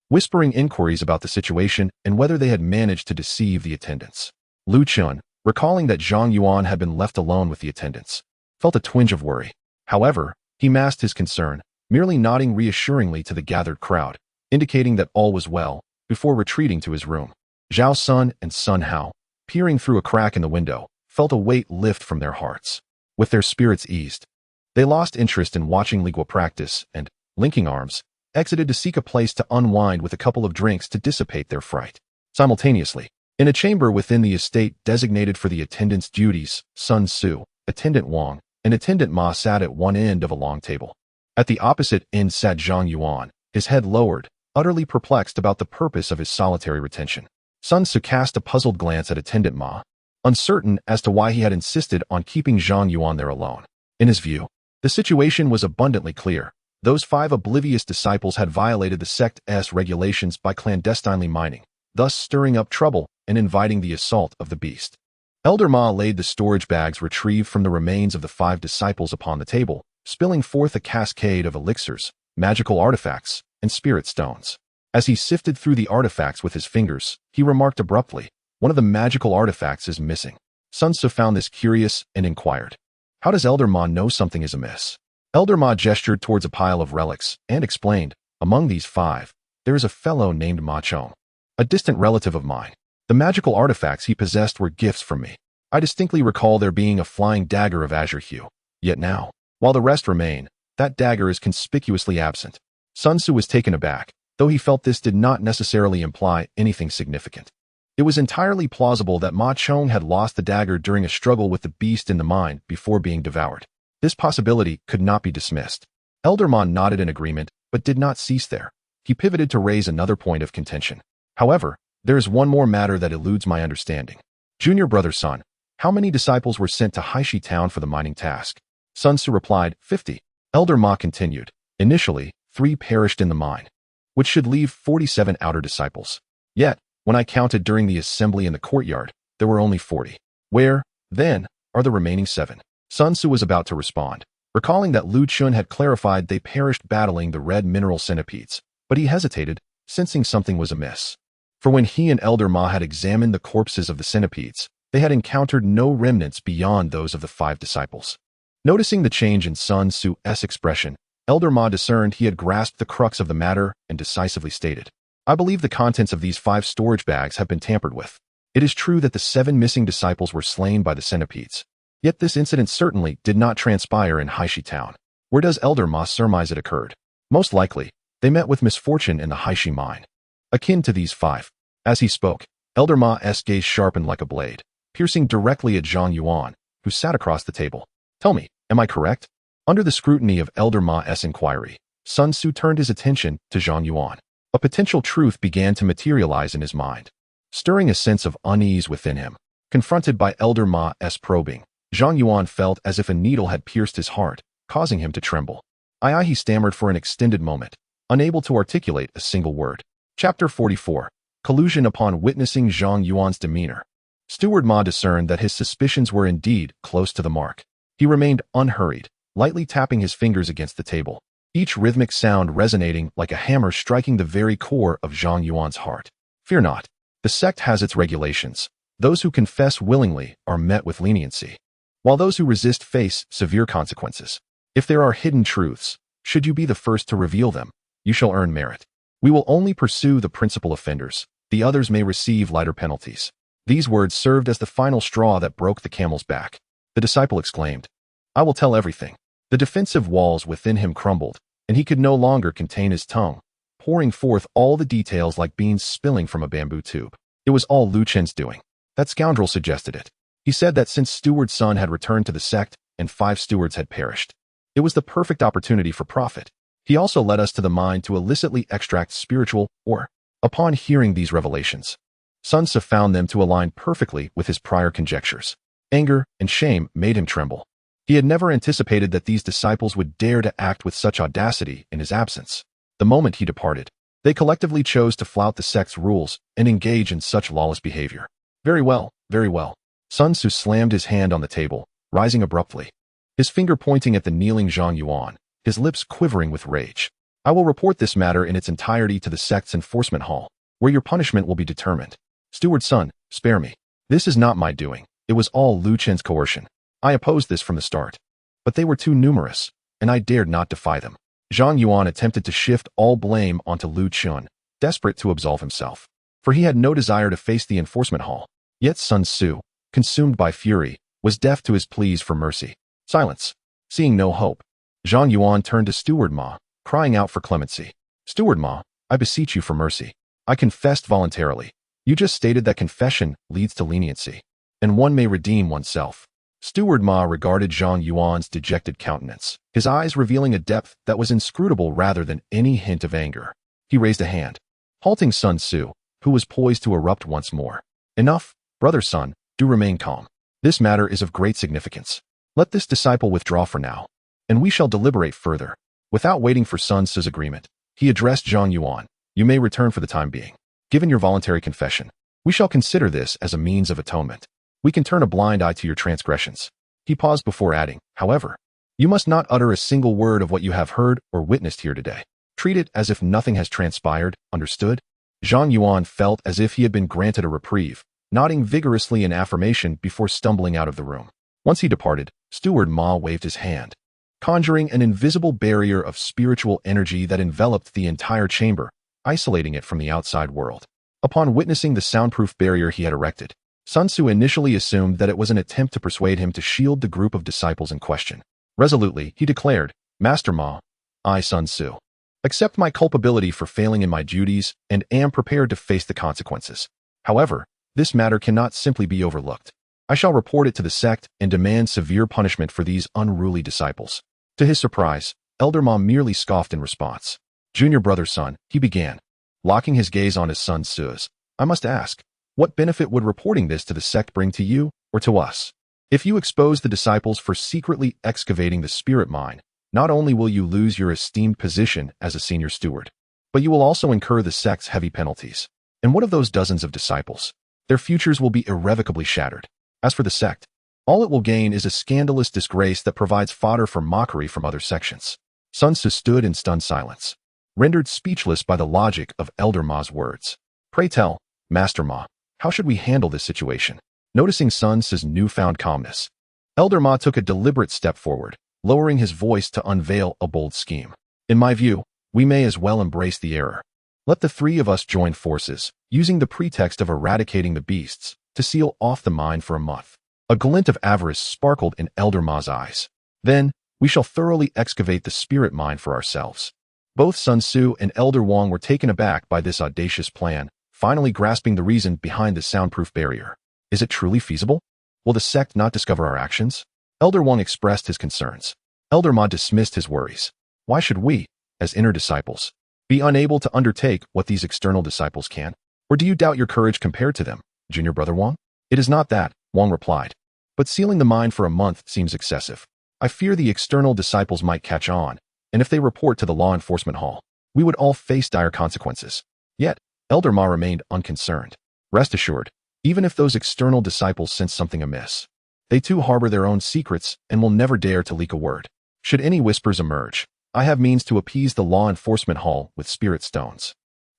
whispering inquiries about the situation and whether they had managed to deceive the attendants. Lu Chun, recalling that Zhang Yuan had been left alone with the attendants, felt a twinge of worry. However, he masked his concern, merely nodding reassuringly to the gathered crowd, indicating that all was well, before retreating to his room. Zhao Sun and Sun Hao, peering through a crack in the window, felt a weight lift from their hearts. With their spirits eased, they lost interest in watching Li Guo practice and, linking arms, exited to seek a place to unwind with a couple of drinks to dissipate their fright. Simultaneously, in a chamber within the estate designated for the attendants' duties, Sun Su, Attendant Wang, and Attendant Ma sat at one end of a long table. At the opposite end sat Zhang Yuan, his head lowered, utterly perplexed about the purpose of his solitary retention. Sun Su cast a puzzled glance at Attendant Ma, uncertain as to why he had insisted on keeping Zhang Yuan there alone. In his view, the situation was abundantly clear. Those 5 oblivious disciples had violated the sect's regulations by clandestinely mining, thus stirring up trouble and inviting the assault of the beast. Elder Ma laid the storage bags retrieved from the remains of the 5 disciples upon the table, spilling forth a cascade of elixirs, magical artifacts, and spirit stones. As he sifted through the artifacts with his fingers, he remarked abruptly, "One of the magical artifacts is missing." Sun Tzu found this curious and inquired, "How does Elder Ma know something is amiss?" Elder Ma gestured towards a pile of relics and explained, "Among these 5, there is a fellow named Ma Chong, a distant relative of mine. The magical artifacts he possessed were gifts from me. I distinctly recall there being a flying dagger of azure hue. Yet now, while the rest remain, that dagger is conspicuously absent." Sun Tzu was taken aback, though he felt this did not necessarily imply anything significant. It was entirely plausible that Ma Chong had lost the dagger during a struggle with the beast in the mine before being devoured. This possibility could not be dismissed. Elder Ma nodded in agreement, but did not cease there. He pivoted to raise another point of contention. However, there is one more matter that eludes my understanding. Junior brother Sun, how many disciples were sent to Haishi town for the mining task? Sun Tzu replied, 50. Elder Ma continued, initially, 3 perished in the mine, which should leave 47 outer disciples. Yet, when I counted during the assembly in the courtyard, there were only 40. Where, then, are the remaining 7? Sun Tzu was about to respond, recalling that Lu Chun had clarified they perished battling the red mineral centipedes, but he hesitated, sensing something was amiss. For when he and Elder Ma had examined the corpses of the centipedes, they had encountered no remnants beyond those of the 5 disciples. Noticing the change in Sun Tzu's expression, Elder Ma discerned he had grasped the crux of the matter and decisively stated, I believe the contents of these 5 storage bags have been tampered with. It is true that the 7 missing disciples were slain by the centipedes. Yet this incident certainly did not transpire in Haishi town. Where does Elder Ma surmise it occurred? Most likely, they met with misfortune in the Haishi mine. Akin to these 5. As he spoke, Elder Ma's gaze sharpened like a blade, piercing directly at Zhang Yuan, who sat across the table. Tell me, am I correct? Under the scrutiny of Elder Ma's inquiry, Sun Tzu turned his attention to Zhang Yuan. A potential truth began to materialize in his mind, stirring a sense of unease within him. Confronted by Elder Ma's probing, Zhang Yuan felt as if a needle had pierced his heart, causing him to tremble. He stammered for an extended moment, unable to articulate a single word. Chapter 44. Collusion. Upon witnessing Zhang Yuan's demeanor, Steward Ma discerned that his suspicions were indeed close to the mark. He remained unhurried, lightly tapping his fingers against the table, each rhythmic sound resonating like a hammer striking the very core of Zhang Yuan's heart. Fear not. The sect has its regulations. Those who confess willingly are met with leniency, while those who resist face severe consequences. If there are hidden truths, should you be the first to reveal them, you shall earn merit. We will only pursue the principal offenders. The others may receive lighter penalties. These words served as the final straw that broke the camel's back. The disciple exclaimed, I will tell everything. The defensive walls within him crumbled, and he could no longer contain his tongue, pouring forth all the details like beans spilling from a bamboo tube. It was all Lu Chen's doing. That scoundrel suggested it. He said that since Steward's son had returned to the sect and 5 stewards had perished, it was the perfect opportunity for profit. He also led us to the mine to illicitly extract spiritual ore. Upon hearing these revelations, Sun Tzu found them to align perfectly with his prior conjectures. Anger and shame made him tremble. He had never anticipated that these disciples would dare to act with such audacity in his absence. The moment he departed, they collectively chose to flout the sect's rules and engage in such lawless behavior. Very well, very well. Sun Tzu slammed his hand on the table, rising abruptly, his finger pointing at the kneeling Zhang Yuan, his lips quivering with rage. I will report this matter in its entirety to the sect's enforcement hall, where your punishment will be determined. Steward's son, spare me. This is not my doing. It was all Lu Chen's coercion. I opposed this from the start. But they were too numerous, and I dared not defy them. Zhang Yuan attempted to shift all blame onto Lu Chun, desperate to absolve himself, for he had no desire to face the enforcement hall. Yet Sun Tzu, consumed by fury, was deaf to his pleas for mercy. Silence. Seeing no hope, Zhang Yuan turned to Steward Ma, crying out for clemency. Steward Ma, I beseech you for mercy. I confessed voluntarily. You just stated that confession leads to leniency, and one may redeem oneself. Steward Ma regarded Zhang Yuan's dejected countenance, his eyes revealing a depth that was inscrutable rather than any hint of anger. He raised a hand, halting Sun Tzu, who was poised to erupt once more. Enough, brother Sun, do remain calm. This matter is of great significance. Let this disciple withdraw for now, and we shall deliberate further. Without waiting for Sun Tzu's agreement, he addressed Zhang Yuan. You may return for the time being. Given your voluntary confession, we shall consider this as a means of atonement. We can turn a blind eye to your transgressions. He paused before adding, however, you must not utter a single word of what you have heard or witnessed here today. Treat it as if nothing has transpired, understood? Zhang Yuan felt as if he had been granted a reprieve, nodding vigorously in affirmation before stumbling out of the room. Once he departed, Steward Ma waved his hand, conjuring an invisible barrier of spiritual energy that enveloped the entire chamber, isolating it from the outside world. Upon witnessing the soundproof barrier he had erected, Sun Tzu initially assumed that it was an attempt to persuade him to shield the group of disciples in question. Resolutely, he declared, Master Ma, I, Sun Tzu, accept my culpability for failing in my duties and am prepared to face the consequences. However, this matter cannot simply be overlooked. I shall report it to the sect and demand severe punishment for these unruly disciples. To his surprise, Elder Ma merely scoffed in response. Junior brother Sun, he began, locking his gaze on his son Su's. I must ask, what benefit would reporting this to the sect bring to you or to us? If you expose the disciples for secretly excavating the spirit mine, not only will you lose your esteemed position as a senior steward, but you will also incur the sect's heavy penalties. And what of those dozens of disciples? Their futures will be irrevocably shattered. As for the sect, all it will gain is a scandalous disgrace that provides fodder for mockery from other sections. Sun Tzu stood in stunned silence, rendered speechless by the logic of Elder Ma's words. Pray tell, Master Ma, how should we handle this situation? Noticing Sun Tzu's newfound calmness, Elder Ma took a deliberate step forward, lowering his voice to unveil a bold scheme. In my view, we may as well embrace the error. Let the three of us join forces, using the pretext of eradicating the beasts, to seal off the mine for a month. A glint of avarice sparkled in Elder Ma's eyes. Then, we shall thoroughly excavate the spirit mine for ourselves. Both Sun Tzu and Elder Wang were taken aback by this audacious plan, finally grasping the reason behind the soundproof barrier. Is it truly feasible? Will the sect not discover our actions? Elder Wang expressed his concerns. Elder Ma dismissed his worries. Why should we, as inner disciples, be unable to undertake what these external disciples can? Or do you doubt your courage compared to them, Junior Brother Wang? It is not that, Wang replied. But sealing the mine for a month seems excessive. I fear the external disciples might catch on, and if they report to the law enforcement hall, we would all face dire consequences. Yet, Elder Ma remained unconcerned. Rest assured, even if those external disciples sense something amiss, they too harbor their own secrets and will never dare to leak a word. Should any whispers emerge, I have means to appease the law enforcement hall with spirit stones.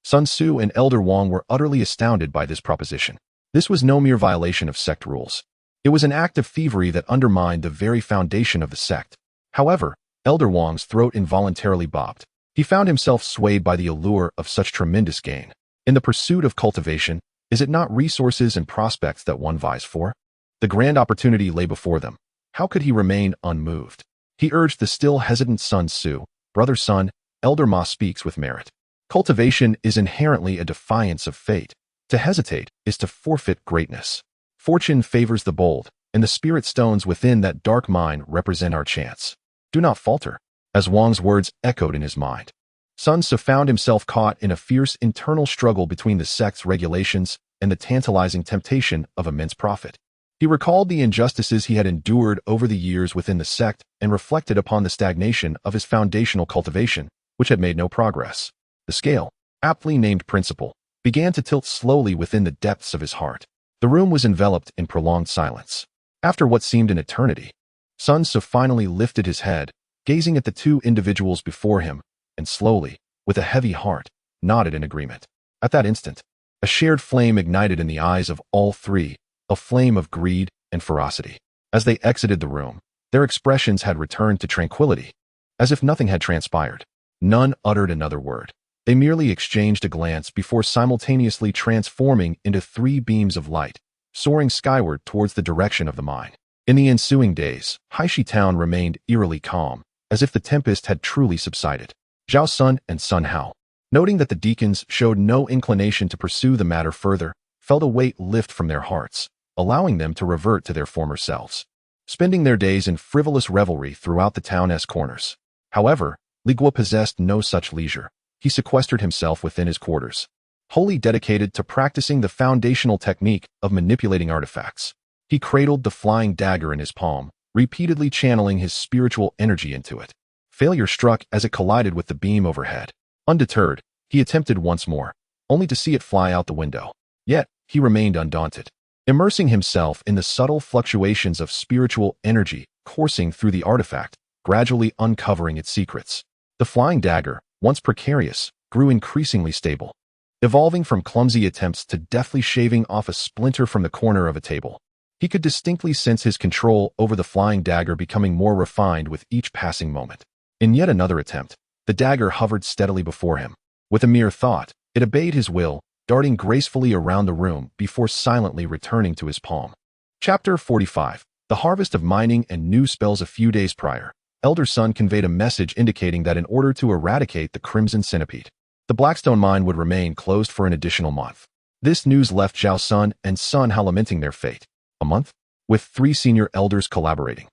Sun Tzu and Elder Wang were utterly astounded by this proposition. This was no mere violation of sect rules. It was an act of thievery that undermined the very foundation of the sect. However, Elder Wang's throat involuntarily bobbed. He found himself swayed by the allure of such tremendous gain. In the pursuit of cultivation, is it not resources and prospects that one vies for? The grand opportunity lay before them. How could he remain unmoved? He urged the still hesitant Sun Tzu, Brother Sun, Elder Ma speaks with merit. Cultivation is inherently a defiance of fate. To hesitate is to forfeit greatness. Fortune favors the bold, and the spirit stones within that dark mine represent our chance. Do not falter. As Wang's words echoed in his mind, Sun Tzu found himself caught in a fierce internal struggle between the sect's regulations and the tantalizing temptation of immense profit. He recalled the injustices he had endured over the years within the sect and reflected upon the stagnation of his foundational cultivation, which had made no progress. The scale, aptly named principle, began to tilt slowly within the depths of his heart. The room was enveloped in prolonged silence. After what seemed an eternity, Sun Tzu finally lifted his head, gazing at the two individuals before him, and slowly, with a heavy heart, nodded in agreement. At that instant, a shared flame ignited in the eyes of all three, a flame of greed and ferocity. As they exited the room, their expressions had returned to tranquility, as if nothing had transpired. None uttered another word. They merely exchanged a glance before simultaneously transforming into three beams of light, soaring skyward towards the direction of the mine. In the ensuing days, Haishi town remained eerily calm, as if the tempest had truly subsided. Zhao Sun and Sun Hao, noting that the deacons showed no inclination to pursue the matter further, felt a weight lift from their hearts, allowing them to revert to their former selves, spending their days in frivolous revelry throughout the town's corners. However, Li Guo possessed no such leisure. He sequestered himself within his quarters, wholly dedicated to practicing the foundational technique of manipulating artifacts. He cradled the flying dagger in his palm, repeatedly channeling his spiritual energy into it. Failure struck as it collided with the beam overhead. Undeterred, he attempted once more, only to see it fly out the window. Yet, he remained undaunted, immersing himself in the subtle fluctuations of spiritual energy coursing through the artifact, gradually uncovering its secrets. The flying dagger, once precarious, grew increasingly stable, evolving from clumsy attempts to deftly shaving off a splinter from the corner of a table. He could distinctly sense his control over the flying dagger becoming more refined with each passing moment. In yet another attempt, the dagger hovered steadily before him. With a mere thought, it obeyed his will, darting gracefully around the room before silently returning to his palm. Chapter 45. The harvest of mining and new spells. A few days prior, Elder Sun conveyed a message indicating that in order to eradicate the Crimson Centipede, the Blackstone mine would remain closed for an additional month. This news left Zhao Sun and Sun Hao lamenting their fate. A month? With three senior elders collaborating.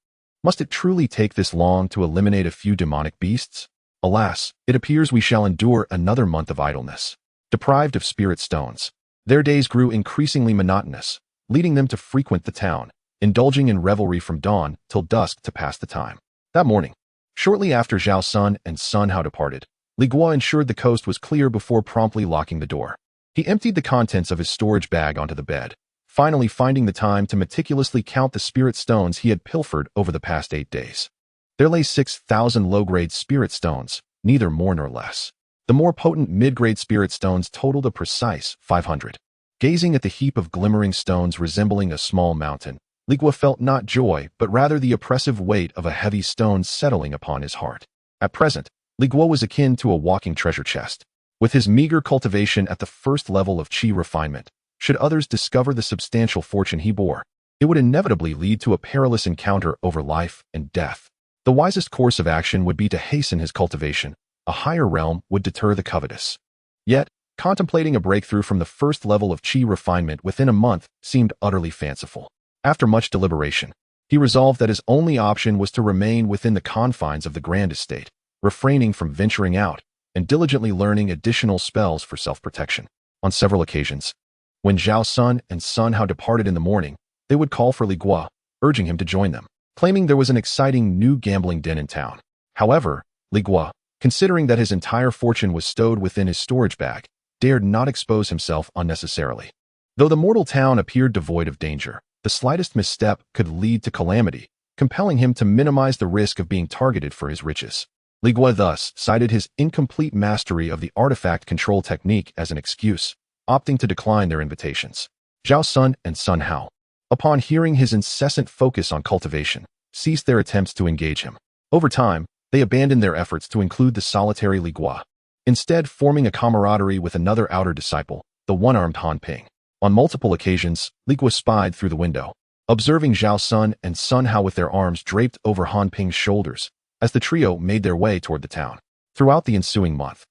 Must it truly take this long to eliminate a few demonic beasts? Alas, it appears we shall endure another month of idleness. Deprived of spirit stones, their days grew increasingly monotonous, leading them to frequent the town, indulging in revelry from dawn till dusk to pass the time. That morning, shortly after Zhao Sun and Sun Hao departed, Li Guo ensured the coast was clear before promptly locking the door. He emptied the contents of his storage bag onto the bed, finally finding the time to meticulously count the spirit stones he had pilfered over the past 8 days. There lay 6,000 low-grade spirit stones, neither more nor less. The more potent mid-grade spirit stones totaled a precise 500. Gazing at the heap of glimmering stones resembling a small mountain, Li Guo felt not joy, but rather the oppressive weight of a heavy stone settling upon his heart. At present, Li Guo was akin to a walking treasure chest. With his meager cultivation at the first level of qi refinement, should others discover the substantial fortune he bore, it would inevitably lead to a perilous encounter over life and death. The wisest course of action would be to hasten his cultivation. A higher realm would deter the covetous. Yet, contemplating a breakthrough from the first level of qi refinement within a month seemed utterly fanciful. After much deliberation, he resolved that his only option was to remain within the confines of the grand estate, refraining from venturing out, and diligently learning additional spells for self-protection. On several occasions, when Zhao Sun and Sun Hao departed in the morning, they would call for Li Guo, urging him to join them, claiming there was an exciting new gambling den in town. However, Li Guo, considering that his entire fortune was stowed within his storage bag, dared not expose himself unnecessarily. Though the mortal town appeared devoid of danger, the slightest misstep could lead to calamity, compelling him to minimize the risk of being targeted for his riches. Li Guo thus cited his incomplete mastery of the artifact control technique as an excuse, opting to decline their invitations. Zhao Sun and Sun Hao, upon hearing his incessant focus on cultivation, ceased their attempts to engage him. Over time, they abandoned their efforts to include the solitary Li Guo, instead forming a camaraderie with another outer disciple, the one-armed Han Ping. On multiple occasions, Li Guo spied through the window, observing Zhao Sun and Sun Hao with their arms draped over Han Ping's shoulders, as the trio made their way toward the town. Throughout the ensuing month,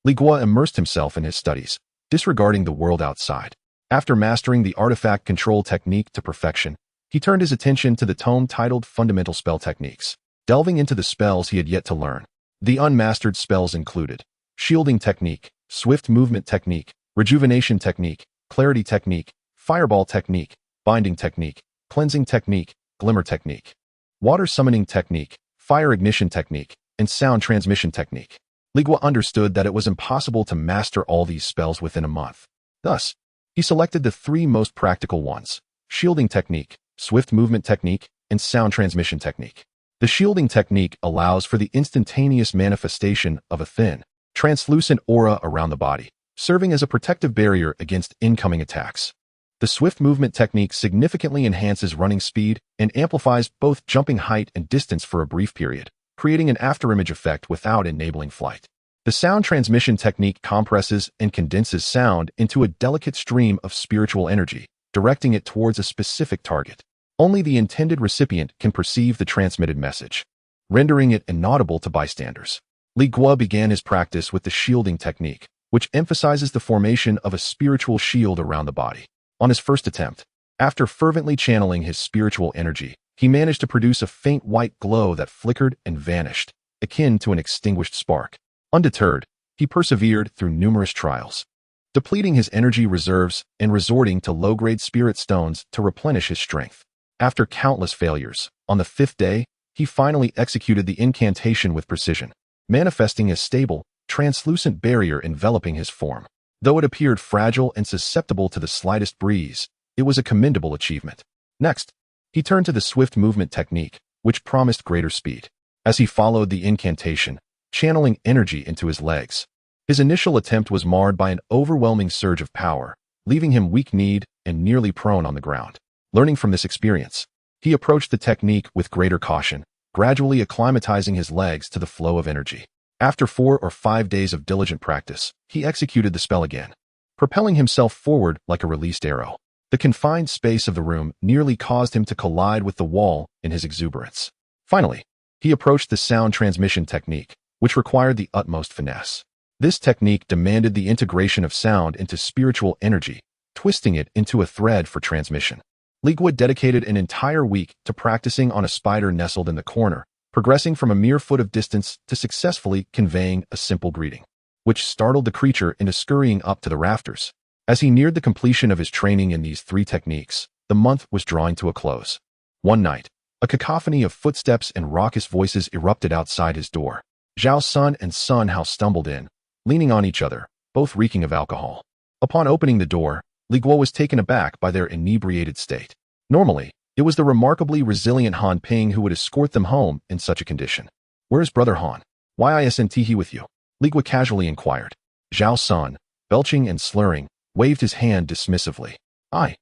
Li Guo immersed himself in his studies, disregarding the world outside. After mastering the artifact control technique to perfection, he turned his attention to the tome titled Fundamental Spell Techniques, delving into the spells he had yet to learn. The unmastered spells included Shielding Technique, Swift Movement Technique, Rejuvenation Technique, Clarity Technique, Fireball Technique, Binding Technique, Cleansing Technique, Glimmer Technique, Water Summoning Technique, Fire Ignition Technique, and Sound Transmission Technique. Li Guo understood that it was impossible to master all these spells within a month. Thus, he selected the 3 most practical ones: Shielding Technique, Swift Movement Technique, and Sound Transmission Technique. The Shielding Technique allows for the instantaneous manifestation of a thin, translucent aura around the body, serving as a protective barrier against incoming attacks. The Swift Movement Technique significantly enhances running speed and amplifies both jumping height and distance for a brief period, creating an afterimage effect without enabling flight. The Sound Transmission Technique compresses and condenses sound into a delicate stream of spiritual energy, directing it towards a specific target. Only the intended recipient can perceive the transmitted message, rendering it inaudible to bystanders. Li Guo began his practice with the Shielding Technique, which emphasizes the formation of a spiritual shield around the body. On his first attempt, after fervently channeling his spiritual energy, he managed to produce a faint white glow that flickered and vanished, akin to an extinguished spark. Undeterred, he persevered through numerous trials, depleting his energy reserves and resorting to low-grade spirit stones to replenish his strength. After countless failures, on the 5th day, he finally executed the incantation with precision, manifesting a stable, translucent barrier enveloping his form. Though it appeared fragile and susceptible to the slightest breeze, it was a commendable achievement. Next, he turned to the Swift Movement Technique, which promised greater speed. As he followed the incantation, channeling energy into his legs, his initial attempt was marred by an overwhelming surge of power, leaving him weak-kneed and nearly prone on the ground. Learning from this experience, he approached the technique with greater caution, gradually acclimatizing his legs to the flow of energy. After 4 or 5 days of diligent practice, he executed the spell again, propelling himself forward like a released arrow. The confined space of the room nearly caused him to collide with the wall in his exuberance. Finally, he approached the Sound Transmission Technique, which required the utmost finesse. This technique demanded the integration of sound into spiritual energy, twisting it into a thread for transmission. Li Guo dedicated an entire week to practicing on a spider nestled in the corner, progressing from a mere foot of distance to successfully conveying a simple greeting, which startled the creature into scurrying up to the rafters. As he neared the completion of his training in these 3 techniques, the month was drawing to a close. One night, a cacophony of footsteps and raucous voices erupted outside his door. Zhao Sun and Sun Hao stumbled in, leaning on each other, both reeking of alcohol. Upon opening the door, Li Guo was taken aback by their inebriated state. Normally, it was the remarkably resilient Han Ping who would escort them home in such a condition. "Where's Brother Han? Why isn't he with you?" Li Guo casually inquired. Zhao Sun, belching and slurring, waved his hand dismissively. I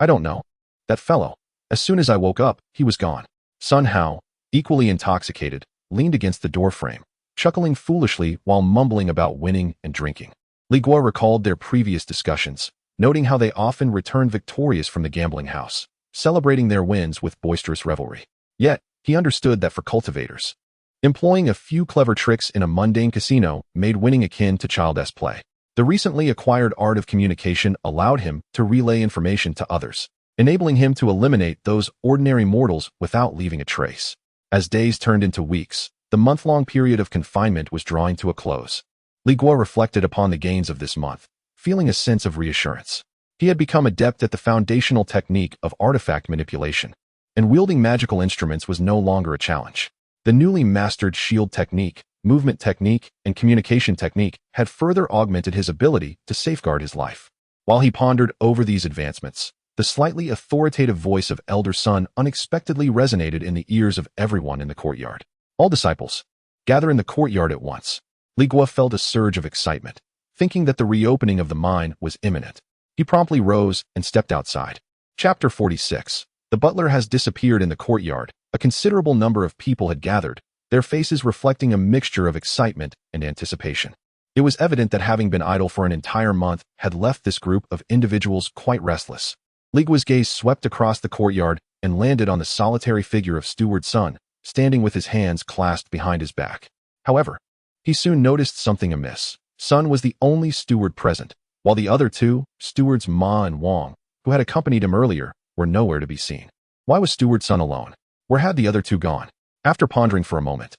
don't know. That fellow. As soon as I woke up, he was gone." Sun Hao, equally intoxicated, leaned against the doorframe, chuckling foolishly while mumbling about winning and drinking. Li Guo recalled their previous discussions, noting how they often returned victorious from the gambling house, celebrating their wins with boisterous revelry. Yet, he understood that for cultivators, employing a few clever tricks in a mundane casino made winning akin to childish play. The recently acquired art of communication allowed him to relay information to others, enabling him to eliminate those ordinary mortals without leaving a trace. As days turned into weeks, the month-long period of confinement was drawing to a close. Li Guo reflected upon the gains of this month, feeling a sense of reassurance. He had become adept at the foundational technique of artifact manipulation, and wielding magical instruments was no longer a challenge. The newly mastered shield technique, movement technique, and communication technique had further augmented his ability to safeguard his life. While he pondered over these advancements, the slightly authoritative voice of Elder Sun unexpectedly resonated in the ears of everyone in the courtyard. "All disciples, gather in the courtyard at once." Li Guo felt a surge of excitement, thinking that the reopening of the mine was imminent. He promptly rose and stepped outside. Chapter 46. The butler has disappeared in the courtyard. A considerable number of people had gathered, their faces reflecting a mixture of excitement and anticipation. It was evident that having been idle for an entire month had left this group of individuals quite restless. Li Guo's gaze swept across the courtyard and landed on the solitary figure of Steward Sun, standing with his hands clasped behind his back. However, he soon noticed something amiss. Sun was the only steward present, while the other 2, stewards Ma and Wang, who had accompanied him earlier, were nowhere to be seen. Why was Steward Sun alone? Where had the other 2 gone? After pondering for a moment,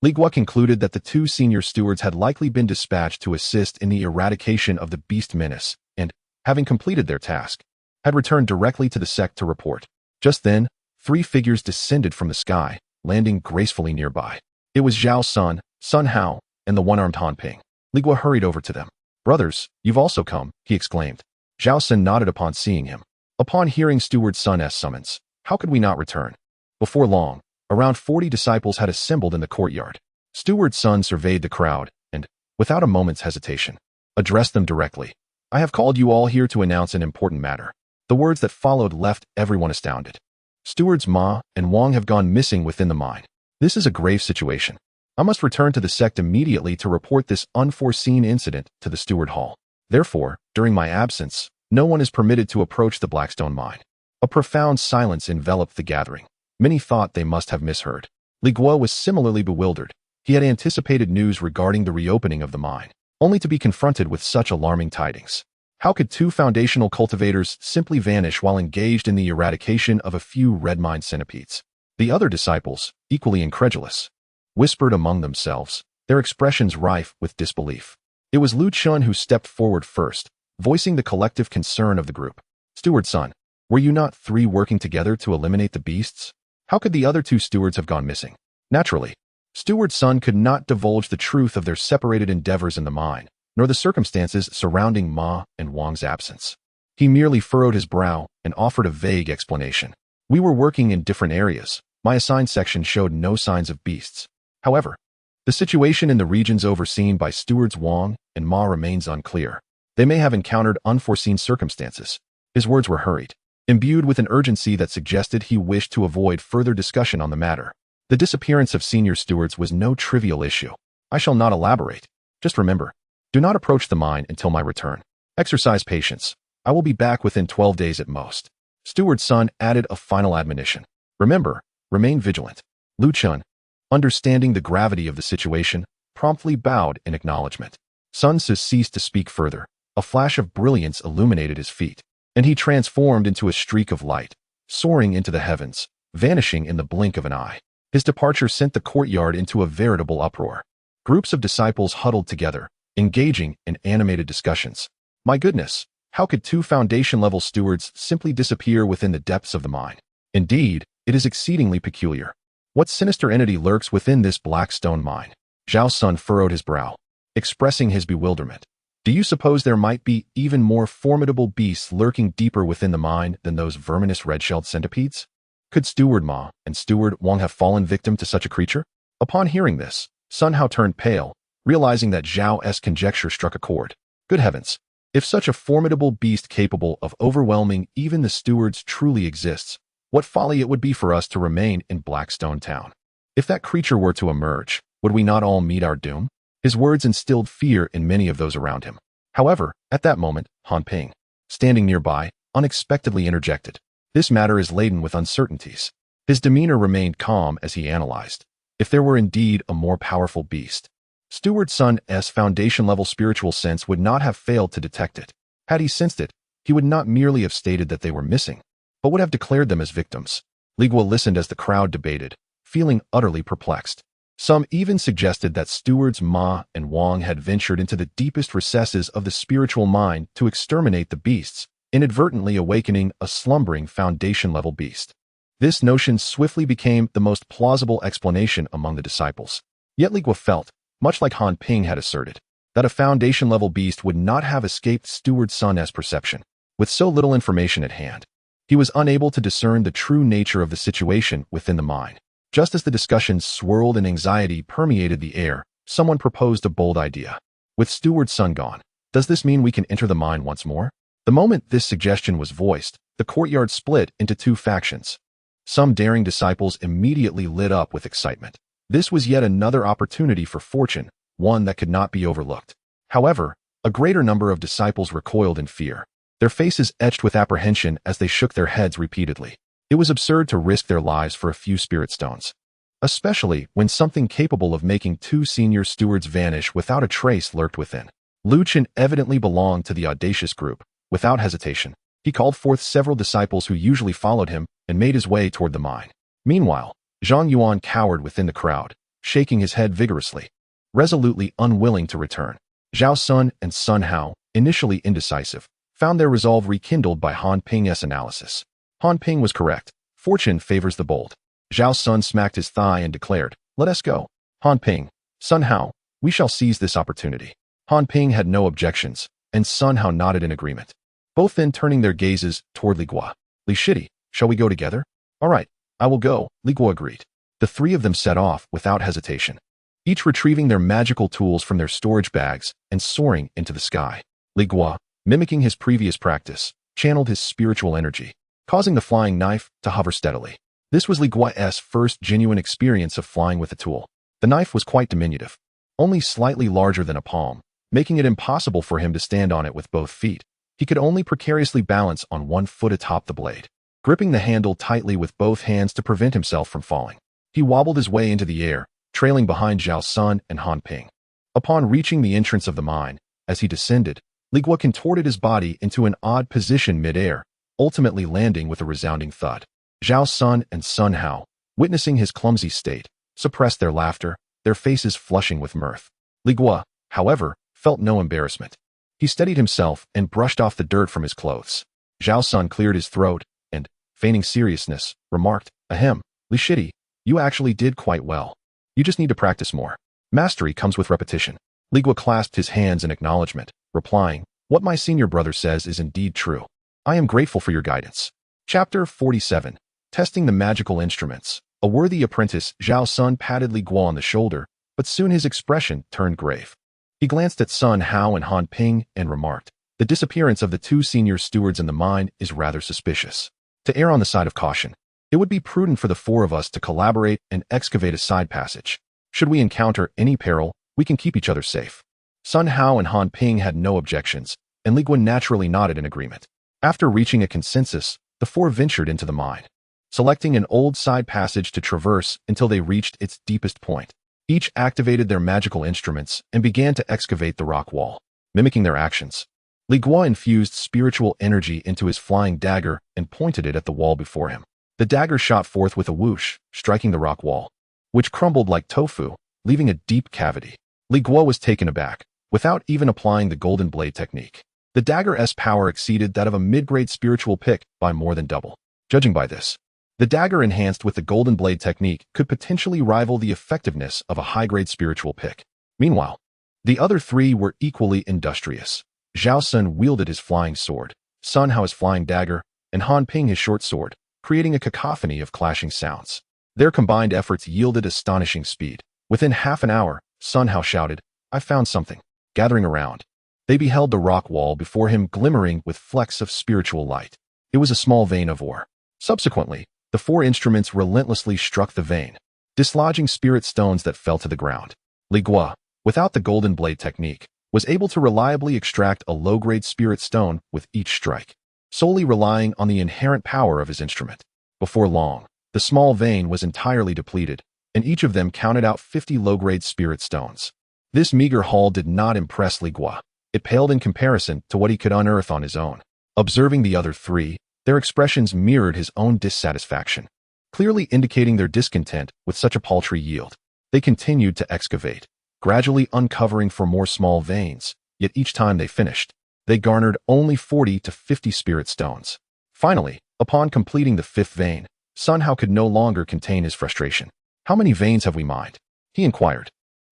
Li Guo concluded that the 2 senior stewards had likely been dispatched to assist in the eradication of the beast menace and, having completed their task, had returned directly to the sect to report. Just then, 3 figures descended from the sky, landing gracefully nearby. It was Zhao Sun, Sun Hao, and the one-armed Han Ping. Li Guo hurried over to them. "Brothers, you've also come," he exclaimed. Zhao Sun nodded upon seeing him. Upon hearing Steward Sun's summons, "How could we not return?" Before long, around 40 disciples had assembled in the courtyard. Steward Sun surveyed the crowd and, without a moment's hesitation, addressed them directly. "I have called you all here to announce an important matter." The words that followed left everyone astounded. "Stewards Ma and Wang have gone missing within the mine. This is a grave situation. I must return to the sect immediately to report this unforeseen incident to the steward hall. Therefore, during my absence, no one is permitted to approach the Blackstone mine." A profound silence enveloped the gathering. Many thought they must have misheard. Li Guo was similarly bewildered. He had anticipated news regarding the reopening of the mine, only to be confronted with such alarming tidings. How could 2 foundational cultivators simply vanish while engaged in the eradication of a few red mine centipedes? The other disciples, equally incredulous, whispered among themselves, their expressions rife with disbelief. It was Lu Chun who stepped forward first, voicing the collective concern of the group. "Steward Sun, were you not 3 working together to eliminate the beasts? How could the other 2 stewards have gone missing?" Naturally, Steward Sun could not divulge the truth of their separated endeavors in the mine, nor the circumstances surrounding Ma and Wang's absence. He merely furrowed his brow and offered a vague explanation. "We were working in different areas. My assigned section showed no signs of beasts. However, the situation in the regions overseen by Stewards Wang and Ma remains unclear. They may have encountered unforeseen circumstances." His words were hurried, imbued with an urgency that suggested he wished to avoid further discussion on the matter. The disappearance of senior stewards was no trivial issue. "I shall not elaborate. Just remember, do not approach the mine until my return. Exercise patience. I will be back within 12 days at most." Steward Sun added a final admonition. "Remember, remain vigilant." Lu Chun, understanding the gravity of the situation, promptly bowed in acknowledgement. Sun Tzu ceased to speak further. A flash of brilliance illuminated his feet, and he transformed into a streak of light, soaring into the heavens, vanishing in the blink of an eye. His departure sent the courtyard into a veritable uproar. Groups of disciples huddled together, engaging in animated discussions. My goodness, how could two foundation-level stewards simply disappear within the depths of the mine? Indeed, it is exceedingly peculiar. What sinister entity lurks within this black stone mine? Zhao Sun furrowed his brow, expressing his bewilderment. Do you suppose there might be even more formidable beasts lurking deeper within the mine than those verminous red-shelled centipedes? Could Steward Ma and Steward Wang have fallen victim to such a creature? Upon hearing this, Sun Hao turned pale, realizing that Zhao's conjecture struck a chord. Good heavens! If such a formidable beast capable of overwhelming even the stewards truly exists, what folly it would be for us to remain in Blackstone Town. If that creature were to emerge, would we not all meet our doom? His words instilled fear in many of those around him. However, at that moment, Han Ping, standing nearby, unexpectedly interjected. This matter is laden with uncertainties. His demeanor remained calm as he analyzed. If there were indeed a more powerful beast, Steward Sun's foundation-level spiritual sense would not have failed to detect it. Had he sensed it, he would not merely have stated that they were missing, but would have declared them as victims. Li Guo listened as the crowd debated, feeling utterly perplexed. Some even suggested that Stewards Ma and Wang had ventured into the deepest recesses of the spiritual mind to exterminate the beasts, inadvertently awakening a slumbering foundation-level beast. This notion swiftly became the most plausible explanation among the disciples. Yet Li Guo felt, much like Han Ping had asserted, that a foundation-level beast would not have escaped Steward Sun's perception. With so little information at hand, he was unable to discern the true nature of the situation within the mine. Just as the discussions swirled and anxiety permeated the air, someone proposed a bold idea. With Steward Sun gone, does this mean we can enter the mine once more? The moment this suggestion was voiced, the courtyard split into two factions. Some daring disciples immediately lit up with excitement. This was yet another opportunity for fortune, one that could not be overlooked. However, a greater number of disciples recoiled in fear, their faces etched with apprehension as they shook their heads repeatedly. It was absurd to risk their lives for a few spirit stones, especially when something capable of making two senior stewards vanish without a trace lurked within. Lu Chen evidently belonged to the audacious group. Without hesitation, he called forth several disciples who usually followed him and made his way toward the mine. Meanwhile, Zhang Yuan cowered within the crowd, shaking his head vigorously, resolutely unwilling to return. Zhao Sun and Sun Hao, initially indecisive, found their resolve rekindled by Han Ping's analysis. Han Ping was correct. Fortune favors the bold. Zhao Sun smacked his thigh and declared, "Let us go. Han Ping, Sun Hao, we shall seize this opportunity." Han Ping had no objections, and Sun Hao nodded in agreement. Both then turning their gazes toward Li Guo. "Li Shidi, shall we go together?" "All right, I will go," Li Guo agreed. The three of them set off without hesitation, each retrieving their magical tools from their storage bags and soaring into the sky. Li Guo, mimicking his previous practice, channeled his spiritual energy, causing the flying knife to hover steadily. This was Li Guo's first genuine experience of flying with a tool. The knife was quite diminutive, only slightly larger than a palm, making it impossible for him to stand on it with both feet. He could only precariously balance on one foot atop the blade, gripping the handle tightly with both hands to prevent himself from falling. He wobbled his way into the air, trailing behind Zhao Sun and Han Ping. Upon reaching the entrance of the mine, as he descended, Li Guo contorted his body into an odd position mid-air, ultimately landing with a resounding thud. Zhao Sun and Sun Hao, witnessing his clumsy state, suppressed their laughter, their faces flushing with mirth. Li Guo, however, felt no embarrassment. He steadied himself and brushed off the dirt from his clothes. Zhao Sun cleared his throat and, feigning seriousness, remarked, "Ahem, Li Shidi, you actually did quite well. You just need to practice more. Mastery comes with repetition." Li Guo clasped his hands in acknowledgement, replying, "What my senior brother says is indeed true. I am grateful for your guidance." Chapter 47. Testing the Magical Instruments. A worthy apprentice, Zhao Sun patted Li Guo on the shoulder, but soon his expression turned grave. He glanced at Sun Hao and Han Ping and remarked, "The disappearance of the two senior stewards in the mine is rather suspicious. To err on the side of caution, it would be prudent for the four of us to collaborate and excavate a side passage. Should we encounter any peril, we can keep each other safe." Sun Hao and Han Ping had no objections, and Li Guo naturally nodded in agreement. After reaching a consensus, the four ventured into the mine, selecting an old side passage to traverse until they reached its deepest point. Each activated their magical instruments and began to excavate the rock wall, mimicking their actions. Li Guo infused spiritual energy into his flying dagger and pointed it at the wall before him. The dagger shot forth with a whoosh, striking the rock wall. which crumbled like tofu, leaving a deep cavity. Li Guo was taken aback, without even applying the golden blade technique. The dagger's power exceeded that of a mid-grade spiritual pick by more than double. Judging by this, the dagger enhanced with the golden blade technique could potentially rival the effectiveness of a high-grade spiritual pick. Meanwhile, the other three were equally industrious. Zhao Sun wielded his flying sword, Sun Hao his flying dagger, and Han Ping his short sword, creating a cacophony of clashing sounds. Their combined efforts yielded astonishing speed. Within half an hour, Sun Hao shouted, "I found something." Gathering around, they beheld the rock wall before him glimmering with flecks of spiritual light. It was a small vein of ore. Subsequently, the four instruments relentlessly struck the vein, dislodging spirit stones that fell to the ground. Li Guo, without the golden blade technique, was able to reliably extract a low-grade spirit stone with each strike, solely relying on the inherent power of his instrument. Before long, the small vein was entirely depleted, and each of them counted out 50 low-grade spirit stones. This meager haul did not impress Li Guo. It paled in comparison to what he could unearth on his own. Observing the other three, their expressions mirrored his own dissatisfaction, clearly indicating their discontent with such a paltry yield. They continued to excavate, gradually uncovering for more small veins, yet each time they finished, they garnered only 40 to 50 spirit stones. Finally, upon completing the fifth vein, Sun Hao could no longer contain his frustration. "How many veins have we mined?" he inquired.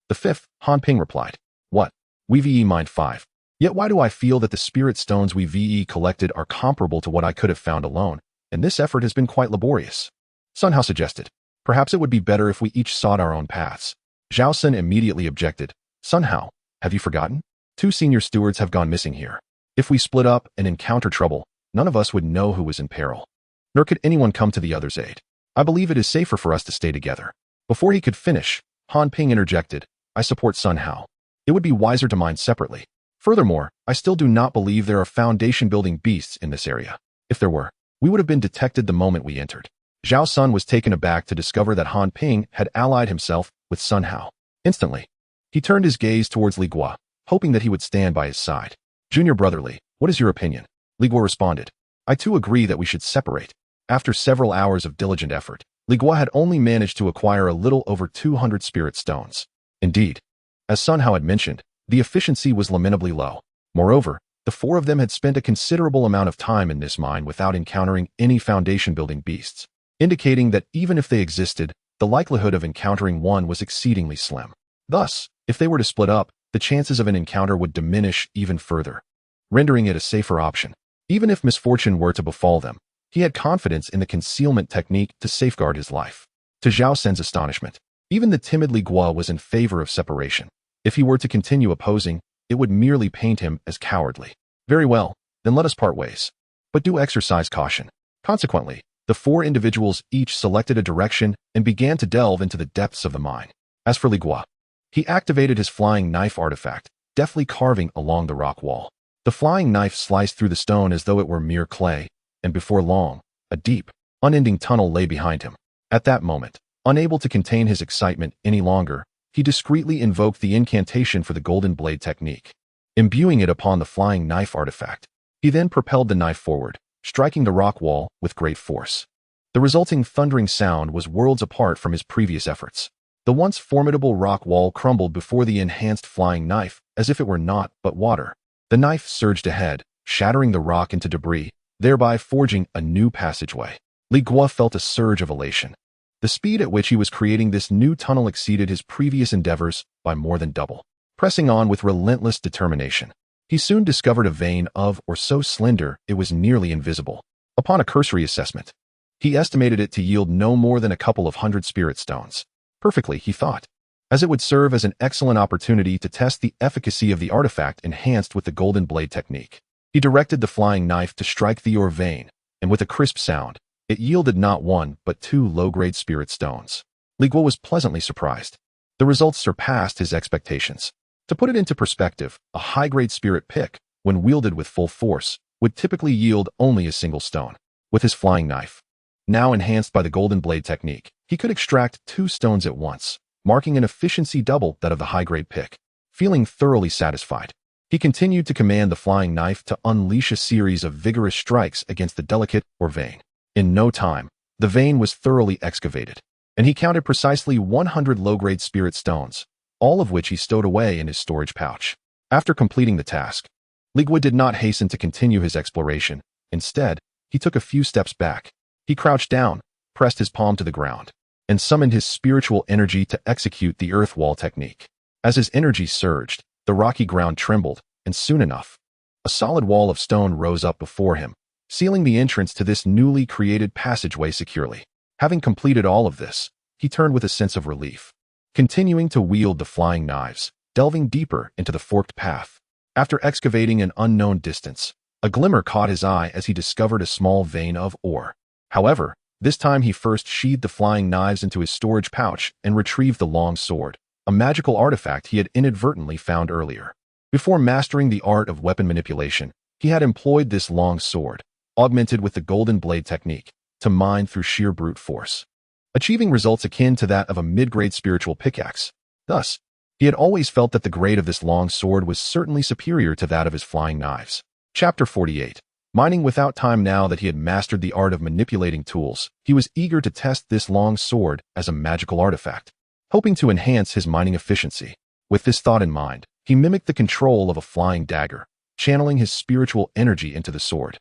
"The fifth," Han Ping replied. "What? We VE mined 5. Yet why do I feel that the spirit stones we VE collected are comparable to what I could have found alone, and this effort has been quite laborious?" Sun Hao suggested. "Perhaps it would be better if we each sought our own paths." Zhao Sun immediately objected. "Sun Hao, have you forgotten? 2 senior stewards have gone missing here. If we split up and encounter trouble, none of us would know who was in peril. Nor could anyone come to the other's aid. I believe it is safer for us to stay together." Before he could finish, Han Ping interjected, "I support Sun Hao. It would be wiser to mine separately. Furthermore, I still do not believe there are foundation-building beasts in this area. If there were, we would have been detected the moment we entered." Zhao Sun was taken aback to discover that Han Ping had allied himself with Sun Hao. Instantly, he turned his gaze towards Li Guo, hoping that he would stand by his side. "Junior brother Li, what is your opinion?" Li Guo responded. "I too agree that we should separate." After several hours of diligent effort, Li Guo had only managed to acquire a little over 200 spirit stones. Indeed, as Sun Hao had mentioned, the efficiency was lamentably low. Moreover, the four of them had spent a considerable amount of time in this mine without encountering any foundation-building beasts, indicating that even if they existed, the likelihood of encountering one was exceedingly slim. Thus, if they were to split up, the chances of an encounter would diminish even further, rendering it a safer option. Even if misfortune were to befall them, he had confidence in the concealment technique to safeguard his life. To Zhao Sun's astonishment, even the timid Li Guo was in favor of separation. If he were to continue opposing, it would merely paint him as cowardly. "Very well, then let us part ways. But do exercise caution." Consequently, the four individuals each selected a direction and began to delve into the depths of the mine. As for Li Guo, he activated his flying knife artifact, deftly carving along the rock wall. The flying knife sliced through the stone as though it were mere clay, and before long, a deep, unending tunnel lay behind him. At that moment, unable to contain his excitement any longer, he discreetly invoked the incantation for the golden blade technique, imbuing it upon the flying knife artifact. He then propelled the knife forward, striking the rock wall with great force. The resulting thundering sound was worlds apart from his previous efforts. The once formidable rock wall crumbled before the enhanced flying knife as if it were naught but water. The knife surged ahead, shattering the rock into debris, thereby forging a new passageway. Li Guo felt a surge of elation. The speed at which he was creating this new tunnel exceeded his previous endeavors by more than double. Pressing on with relentless determination, he soon discovered a vein of or so slender it was nearly invisible. Upon a cursory assessment, he estimated it to yield no more than a couple of hundred spirit stones. Perfectly, he thought, as it would serve as an excellent opportunity to test the efficacy of the artifact enhanced with the golden blade technique. He directed the flying knife to strike the ore vein, and with a crisp sound, it yielded not one but 2 low-grade spirit stones. Li Guo was pleasantly surprised. The results surpassed his expectations. To put it into perspective, a high-grade spirit pick, when wielded with full force, would typically yield only a single stone. With his flying knife, now enhanced by the golden blade technique, he could extract 2 stones at once, marking an efficiency double that of the high-grade pick. Feeling thoroughly satisfied, he continued to command the flying knife to unleash a series of vigorous strikes against the delicate ore vein. In no time, the vein was thoroughly excavated. and he counted precisely 100 low-grade spirit stones, all of which he stowed away in his storage pouch. After completing the task, Li Guo did not hasten to continue his exploration. Instead, he took a few steps back. He crouched down, pressed his palm to the ground, and summoned his spiritual energy to execute the earth wall technique. As his energy surged, the rocky ground trembled, and soon enough, a solid wall of stone rose up before him, sealing the entrance to this newly created passageway securely. Having completed all of this, he turned with a sense of relief, continuing to wield the flying knives, delving deeper into the forked path. After excavating an unknown distance, a glimmer caught his eye as he discovered a small vein of ore. However, this time he first sheathed the flying knives into his storage pouch and retrieved the long sword, a magical artifact he had inadvertently found earlier. Before mastering the art of weapon manipulation, he had employed this long sword, augmented with the golden blade technique, to mine through sheer brute force, achieving results akin to that of a mid-grade spiritual pickaxe. Thus, he had always felt that the grade of this long sword was certainly superior to that of his flying knives. Chapter 48. Mining without time. Now that he had mastered the art of manipulating tools, he was eager to test this long sword as a magical artifact, hoping to enhance his mining efficiency. With this thought in mind, he mimicked the control of a flying dagger, channeling his spiritual energy into the sword.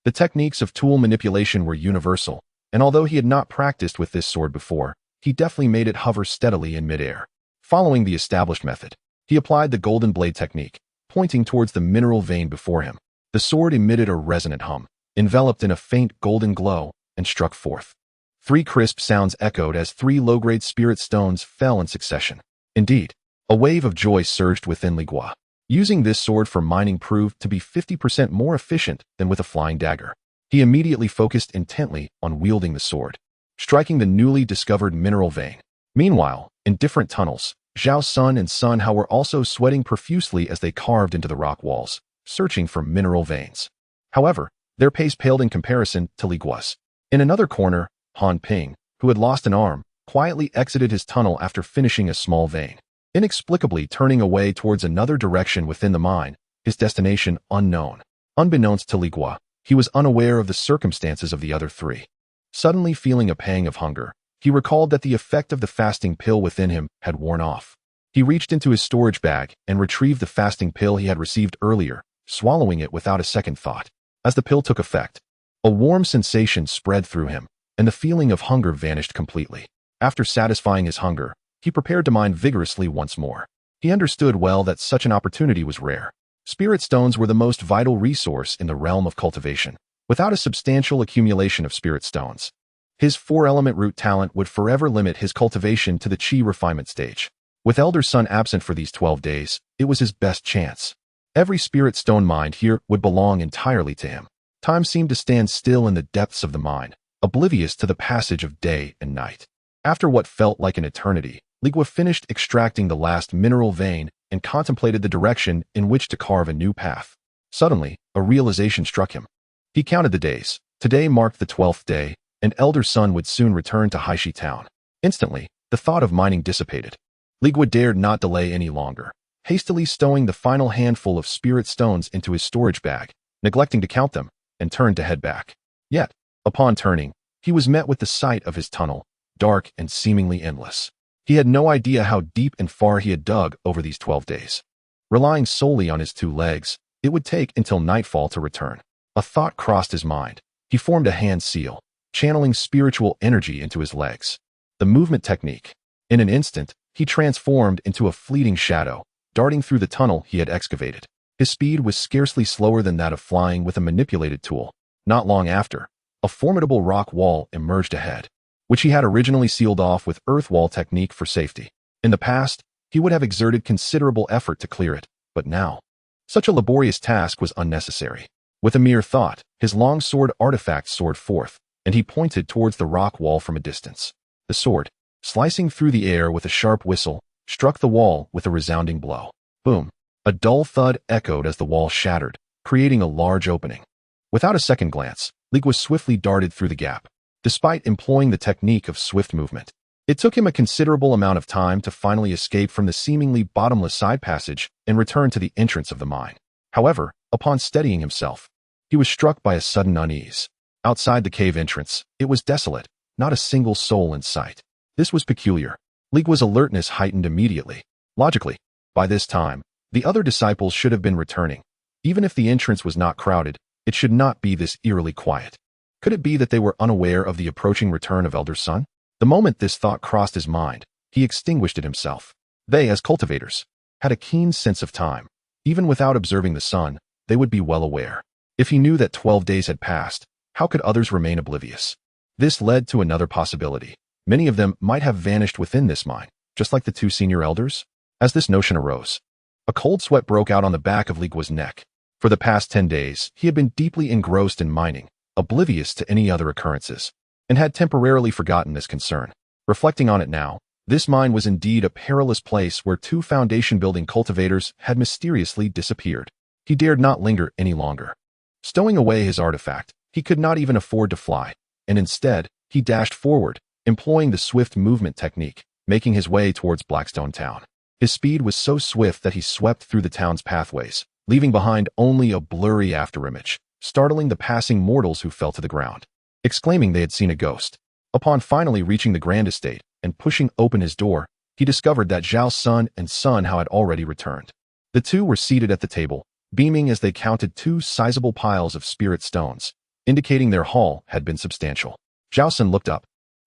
The techniques of tool manipulation were universal, and although he had not practiced with this sword before, he deftly made it hover steadily in midair. Following the established method, he applied the golden blade technique, pointing towards the mineral vein before him. The sword emitted a resonant hum, enveloped in a faint golden glow, and struck forth. 3 crisp sounds echoed as 3 low-grade spirit stones fell in succession. Indeed, a wave of joy surged within Li Guo. Using this sword for mining proved to be 50% more efficient than with a flying dagger. He immediately focused intently on wielding the sword, striking the newly discovered mineral vein. Meanwhile, in different tunnels, Zhao Sun and Sun Hao were also sweating profusely as they carved into the rock walls, searching for mineral veins. However, their pace paled in comparison to Li Guo's. In another corner, Han Ping, who had lost an arm, quietly exited his tunnel after finishing a small vein, inexplicably turning away towards another direction within the mine, his destination unknown. Unbeknownst to Li Guo, he was unaware of the circumstances of the other 3. Suddenly feeling a pang of hunger, he recalled that the effect of the fasting pill within him had worn off. He reached into his storage bag and retrieved the fasting pill he had received earlier, swallowing it without a second thought. As the pill took effect, a warm sensation spread through him, and the feeling of hunger vanished completely. After satisfying his hunger, he prepared to mine vigorously once more. He understood well that such an opportunity was rare. Spirit stones were the most vital resource in the realm of cultivation. Without a substantial accumulation of spirit stones, his 4-element root talent would forever limit his cultivation to the Qi refinement stage. With Elder Sun absent for these 12 days, it was his best chance. Every spirit stone mined here would belong entirely to him. Time seemed to stand still in the depths of the mine, oblivious to the passage of day and night. After what felt like an eternity, Li Guo finished extracting the last mineral vein and contemplated the direction in which to carve a new path. Suddenly, a realization struck him. He counted the days. Today marked the 12th day, and Elder Sun would soon return to Haishi Town. Instantly, the thought of mining dissipated. Li Guo dared not delay any longer, hastily stowing the final handful of spirit stones into his storage bag, neglecting to count them, and turned to head back. Yet, upon turning, he was met with the sight of his tunnel, dark and seemingly endless. He had no idea how deep and far he had dug over these 12 days. Relying solely on his 2 legs, it would take until nightfall to return. A thought crossed his mind. He formed a hand seal, channeling spiritual energy into his legs. The movement technique. In an instant, he transformed into a fleeting shadow, darting through the tunnel he had excavated. His speed was scarcely slower than that of flying with a manipulated tool. Not long after, a formidable rock wall emerged ahead, which he had originally sealed off with earth wall technique for safety. In the past, he would have exerted considerable effort to clear it, but now, such a laborious task was unnecessary. With a mere thought, his long sword artifact soared forth, and he pointed towards the rock wall from a distance. The sword, slicing through the air with a sharp whistle, struck the wall with a resounding blow. Boom! A dull thud echoed as the wall shattered, creating a large opening. Without a second glance, Li Guo swiftly darted through the gap. Despite employing the technique of swift movement, it took him a considerable amount of time to finally escape from the seemingly bottomless side passage and return to the entrance of the mine. However, upon steadying himself, he was struck by a sudden unease. Outside the cave entrance, it was desolate, not a single soul in sight. This was peculiar. Li Guo's alertness heightened immediately. Logically, by this time, the other disciples should have been returning. Even if the entrance was not crowded, it should not be this eerily quiet. Could it be that they were unaware of the approaching return of Elder Sun? The moment this thought crossed his mind, he extinguished it himself. They, as cultivators, had a keen sense of time. Even without observing the sun, they would be well aware. If he knew that 12 days had passed, how could others remain oblivious? This led to another possibility. Many of them might have vanished within this mine, just like the two senior elders. As this notion arose, a cold sweat broke out on the back of Li Guo's neck. For the past 10 days, he had been deeply engrossed in mining, oblivious to any other occurrences, and had temporarily forgotten this concern. Reflecting on it now, this mine was indeed a perilous place where two foundation-building cultivators had mysteriously disappeared. He dared not linger any longer. Stowing away his artifact, he could not even afford to fly, and instead, he dashed forward, employing the swift movement technique, making his way towards Blackstone Town. His speed was so swift that he swept through the town's pathways, leaving behind only a blurry afterimage, startling the passing mortals who fell to the ground, exclaiming they had seen a ghost. Upon finally reaching the grand estate and pushing open his door, he discovered that Zhao Sun and Sun Hao had already returned. The two were seated at the table, beaming as they counted two sizable piles of spirit stones, indicating their haul had been substantial. Zhao Sun looked up,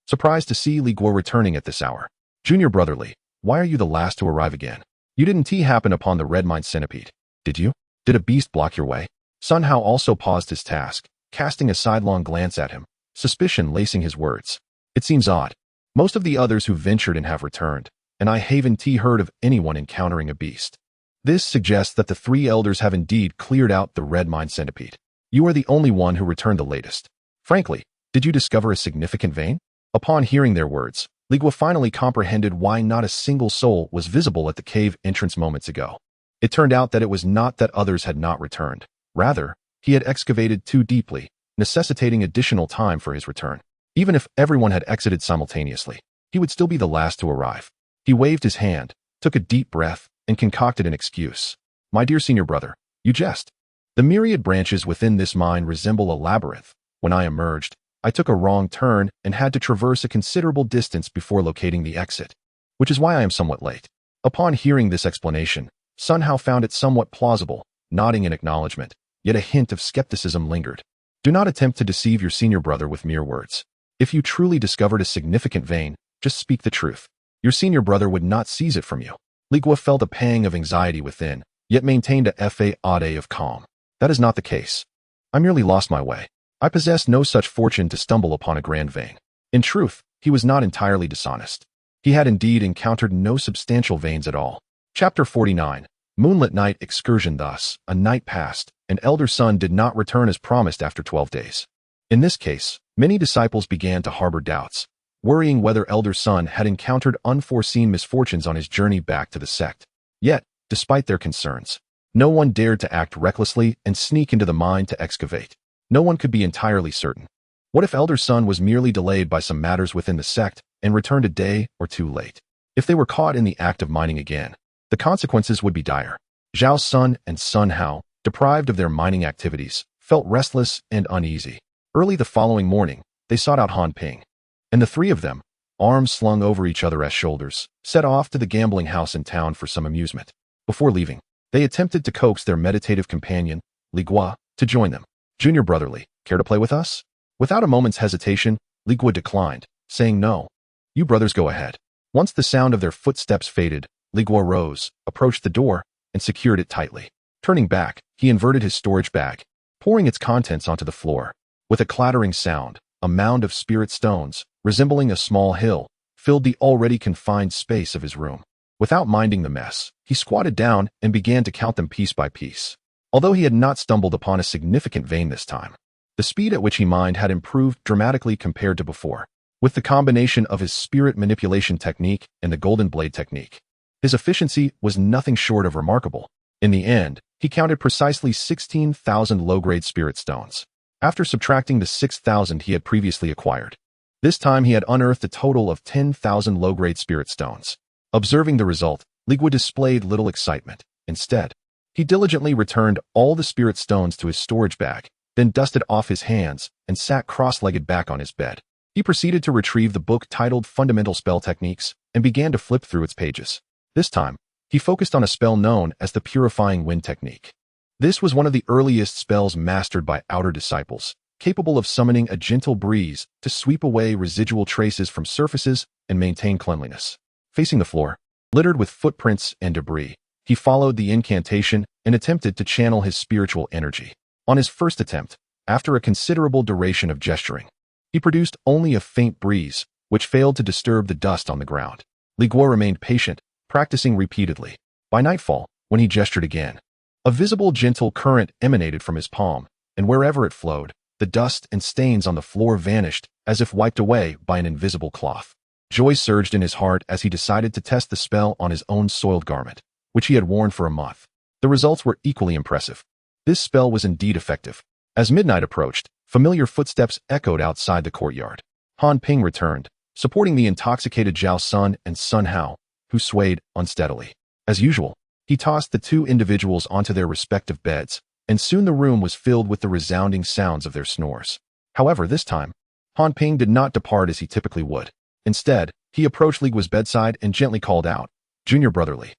surprised to see Li Guo returning at this hour. Junior brother Li, why are you the last to arrive again? You didn't happen upon the red mine centipede, did you? Did a beast block your way? Sun Hao also paused his task, casting a sidelong glance at him, suspicion lacing his words. It seems odd. Most of the others who ventured and have returned, and I haven't heard of anyone encountering a beast. This suggests that the three elders have indeed cleared out the red mine centipede. You are the only one who returned the latest. Frankly, did you discover a significant vein? Upon hearing their words, Li Guo finally comprehended why not a single soul was visible at the cave entrance moments ago. It turned out that it was not that others had not returned. Rather, he had excavated too deeply, necessitating additional time for his return. Even if everyone had exited simultaneously, he would still be the last to arrive. He waved his hand, took a deep breath, and concocted an excuse. My dear senior brother, you jest. The myriad branches within this mine resemble a labyrinth. When I emerged, I took a wrong turn and had to traverse a considerable distance before locating the exit, which is why I am somewhat late. Upon hearing this explanation, Sun Hao found it somewhat plausible, nodding in acknowledgement, yet a hint of skepticism lingered. Do not attempt to deceive your senior brother with mere words. If you truly discovered a significant vein, just speak the truth. Your senior brother would not seize it from you. Li Guo felt a pang of anxiety within, yet maintained a facade of calm. That is not the case. I merely lost my way. I possessed no such fortune to stumble upon a grand vein. In truth, he was not entirely dishonest. He had indeed encountered no substantial veins at all. Chapter 49. Moonlit Night Excursion. Thus, a night passed, and Elder Sun did not return as promised after 12 days. In this case, many disciples began to harbor doubts, worrying whether Elder Sun had encountered unforeseen misfortunes on his journey back to the sect. Yet, despite their concerns, no one dared to act recklessly and sneak into the mine to excavate. No one could be entirely certain. What if Elder Sun was merely delayed by some matters within the sect and returned a day or two late? If they were caught in the act of mining again, the consequences would be dire. Zhao Sun and Sun Hao, deprived of their mining activities, felt restless and uneasy. Early the following morning, they sought out Han Ping, and the three of them, arms slung over each other's shoulders, set off to the gambling house in town for some amusement. Before leaving, they attempted to coax their meditative companion, Li Guo, to join them. Junior brother Li, care to play with us? Without a moment's hesitation, Li Guo declined, saying no. You brothers go ahead. Once the sound of their footsteps faded, Li Guo rose, approached the door, and secured it tightly. Turning back, he inverted his storage bag, pouring its contents onto the floor. With a clattering sound, a mound of spirit stones, resembling a small hill, filled the already confined space of his room. Without minding the mess, he squatted down and began to count them piece by piece. Although he had not stumbled upon a significant vein this time, the speed at which he mined had improved dramatically compared to before. With the combination of his spirit manipulation technique and the golden blade technique, his efficiency was nothing short of remarkable. In the end, he counted precisely 16,000 low-grade spirit stones, after subtracting the 6,000 he had previously acquired. This time he had unearthed a total of 10,000 low-grade spirit stones. Observing the result, Li Guo displayed little excitement. Instead, he diligently returned all the spirit stones to his storage bag, then dusted off his hands and sat cross-legged back on his bed. He proceeded to retrieve the book titled Fundamental Spell Techniques and began to flip through its pages. This time, he focused on a spell known as the Purifying Wind Technique. This was one of the earliest spells mastered by outer disciples, capable of summoning a gentle breeze to sweep away residual traces from surfaces and maintain cleanliness. Facing the floor, littered with footprints and debris, he followed the incantation and attempted to channel his spiritual energy. On his first attempt, after a considerable duration of gesturing, he produced only a faint breeze, which failed to disturb the dust on the ground. Li Guo remained patient, practicing repeatedly. By nightfall, when he gestured again, a visible gentle current emanated from his palm, and wherever it flowed, the dust and stains on the floor vanished as if wiped away by an invisible cloth. Joy surged in his heart as he decided to test the spell on his own soiled garment, which he had worn for a month. The results were equally impressive. This spell was indeed effective. As midnight approached, familiar footsteps echoed outside the courtyard. Han Ping returned, supporting the intoxicated Zhao Sun and Sun Hao, who swayed unsteadily. As usual, he tossed the two individuals onto their respective beds, and soon the room was filled with the resounding sounds of their snores. However, this time, Han Ping did not depart as he typically would. Instead, he approached Li Guo's bedside and gently called out, "Junior brother Li."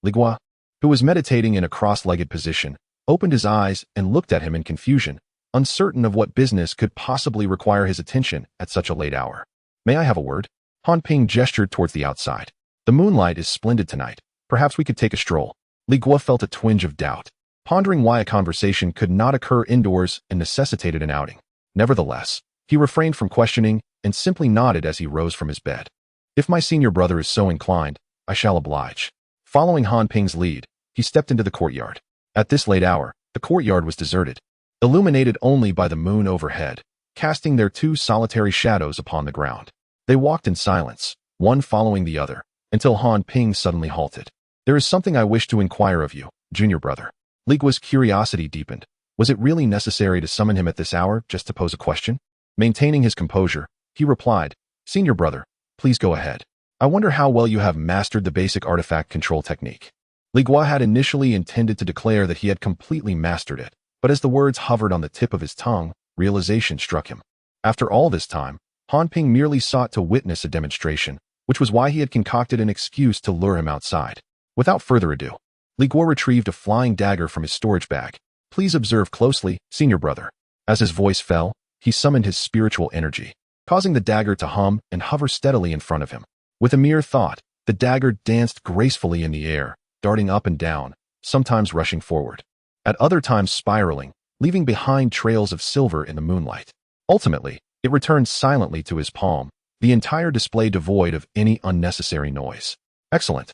Li Guo, who was meditating in a cross-legged position, opened his eyes and looked at him in confusion, uncertain of what business could possibly require his attention at such a late hour. "May I have a word?" Han Ping gestured towards the outside. "The moonlight is splendid tonight. Perhaps we could take a stroll." Li Guo felt a twinge of doubt, pondering why a conversation could not occur indoors and necessitated an outing. Nevertheless, he refrained from questioning and simply nodded as he rose from his bed. "If my senior brother is so inclined, I shall oblige." Following Han Ping's lead, he stepped into the courtyard. At this late hour, the courtyard was deserted, illuminated only by the moon overhead, casting their two solitary shadows upon the ground. They walked in silence, one following the other, until Han Ping suddenly halted. "There is something I wish to inquire of you, junior brother." Li Guo's curiosity deepened. Was it really necessary to summon him at this hour just to pose a question? Maintaining his composure, he replied, "Senior brother, please go ahead. I wonder how well you have mastered the basic artifact control technique." Li Guo had initially intended to declare that he had completely mastered it, but as the words hovered on the tip of his tongue, realization struck him. After all this time, Han Ping merely sought to witness a demonstration, which was why he had concocted an excuse to lure him outside. Without further ado, Li Guo retrieved a flying dagger from his storage bag. "Please observe closely, senior brother." As his voice fell, he summoned his spiritual energy, causing the dagger to hum and hover steadily in front of him. With a mere thought, the dagger danced gracefully in the air, darting up and down, sometimes rushing forward, at other times spiraling, leaving behind trails of silver in the moonlight. Ultimately, it returned silently to his palm, the entire display devoid of any unnecessary noise. "Excellent."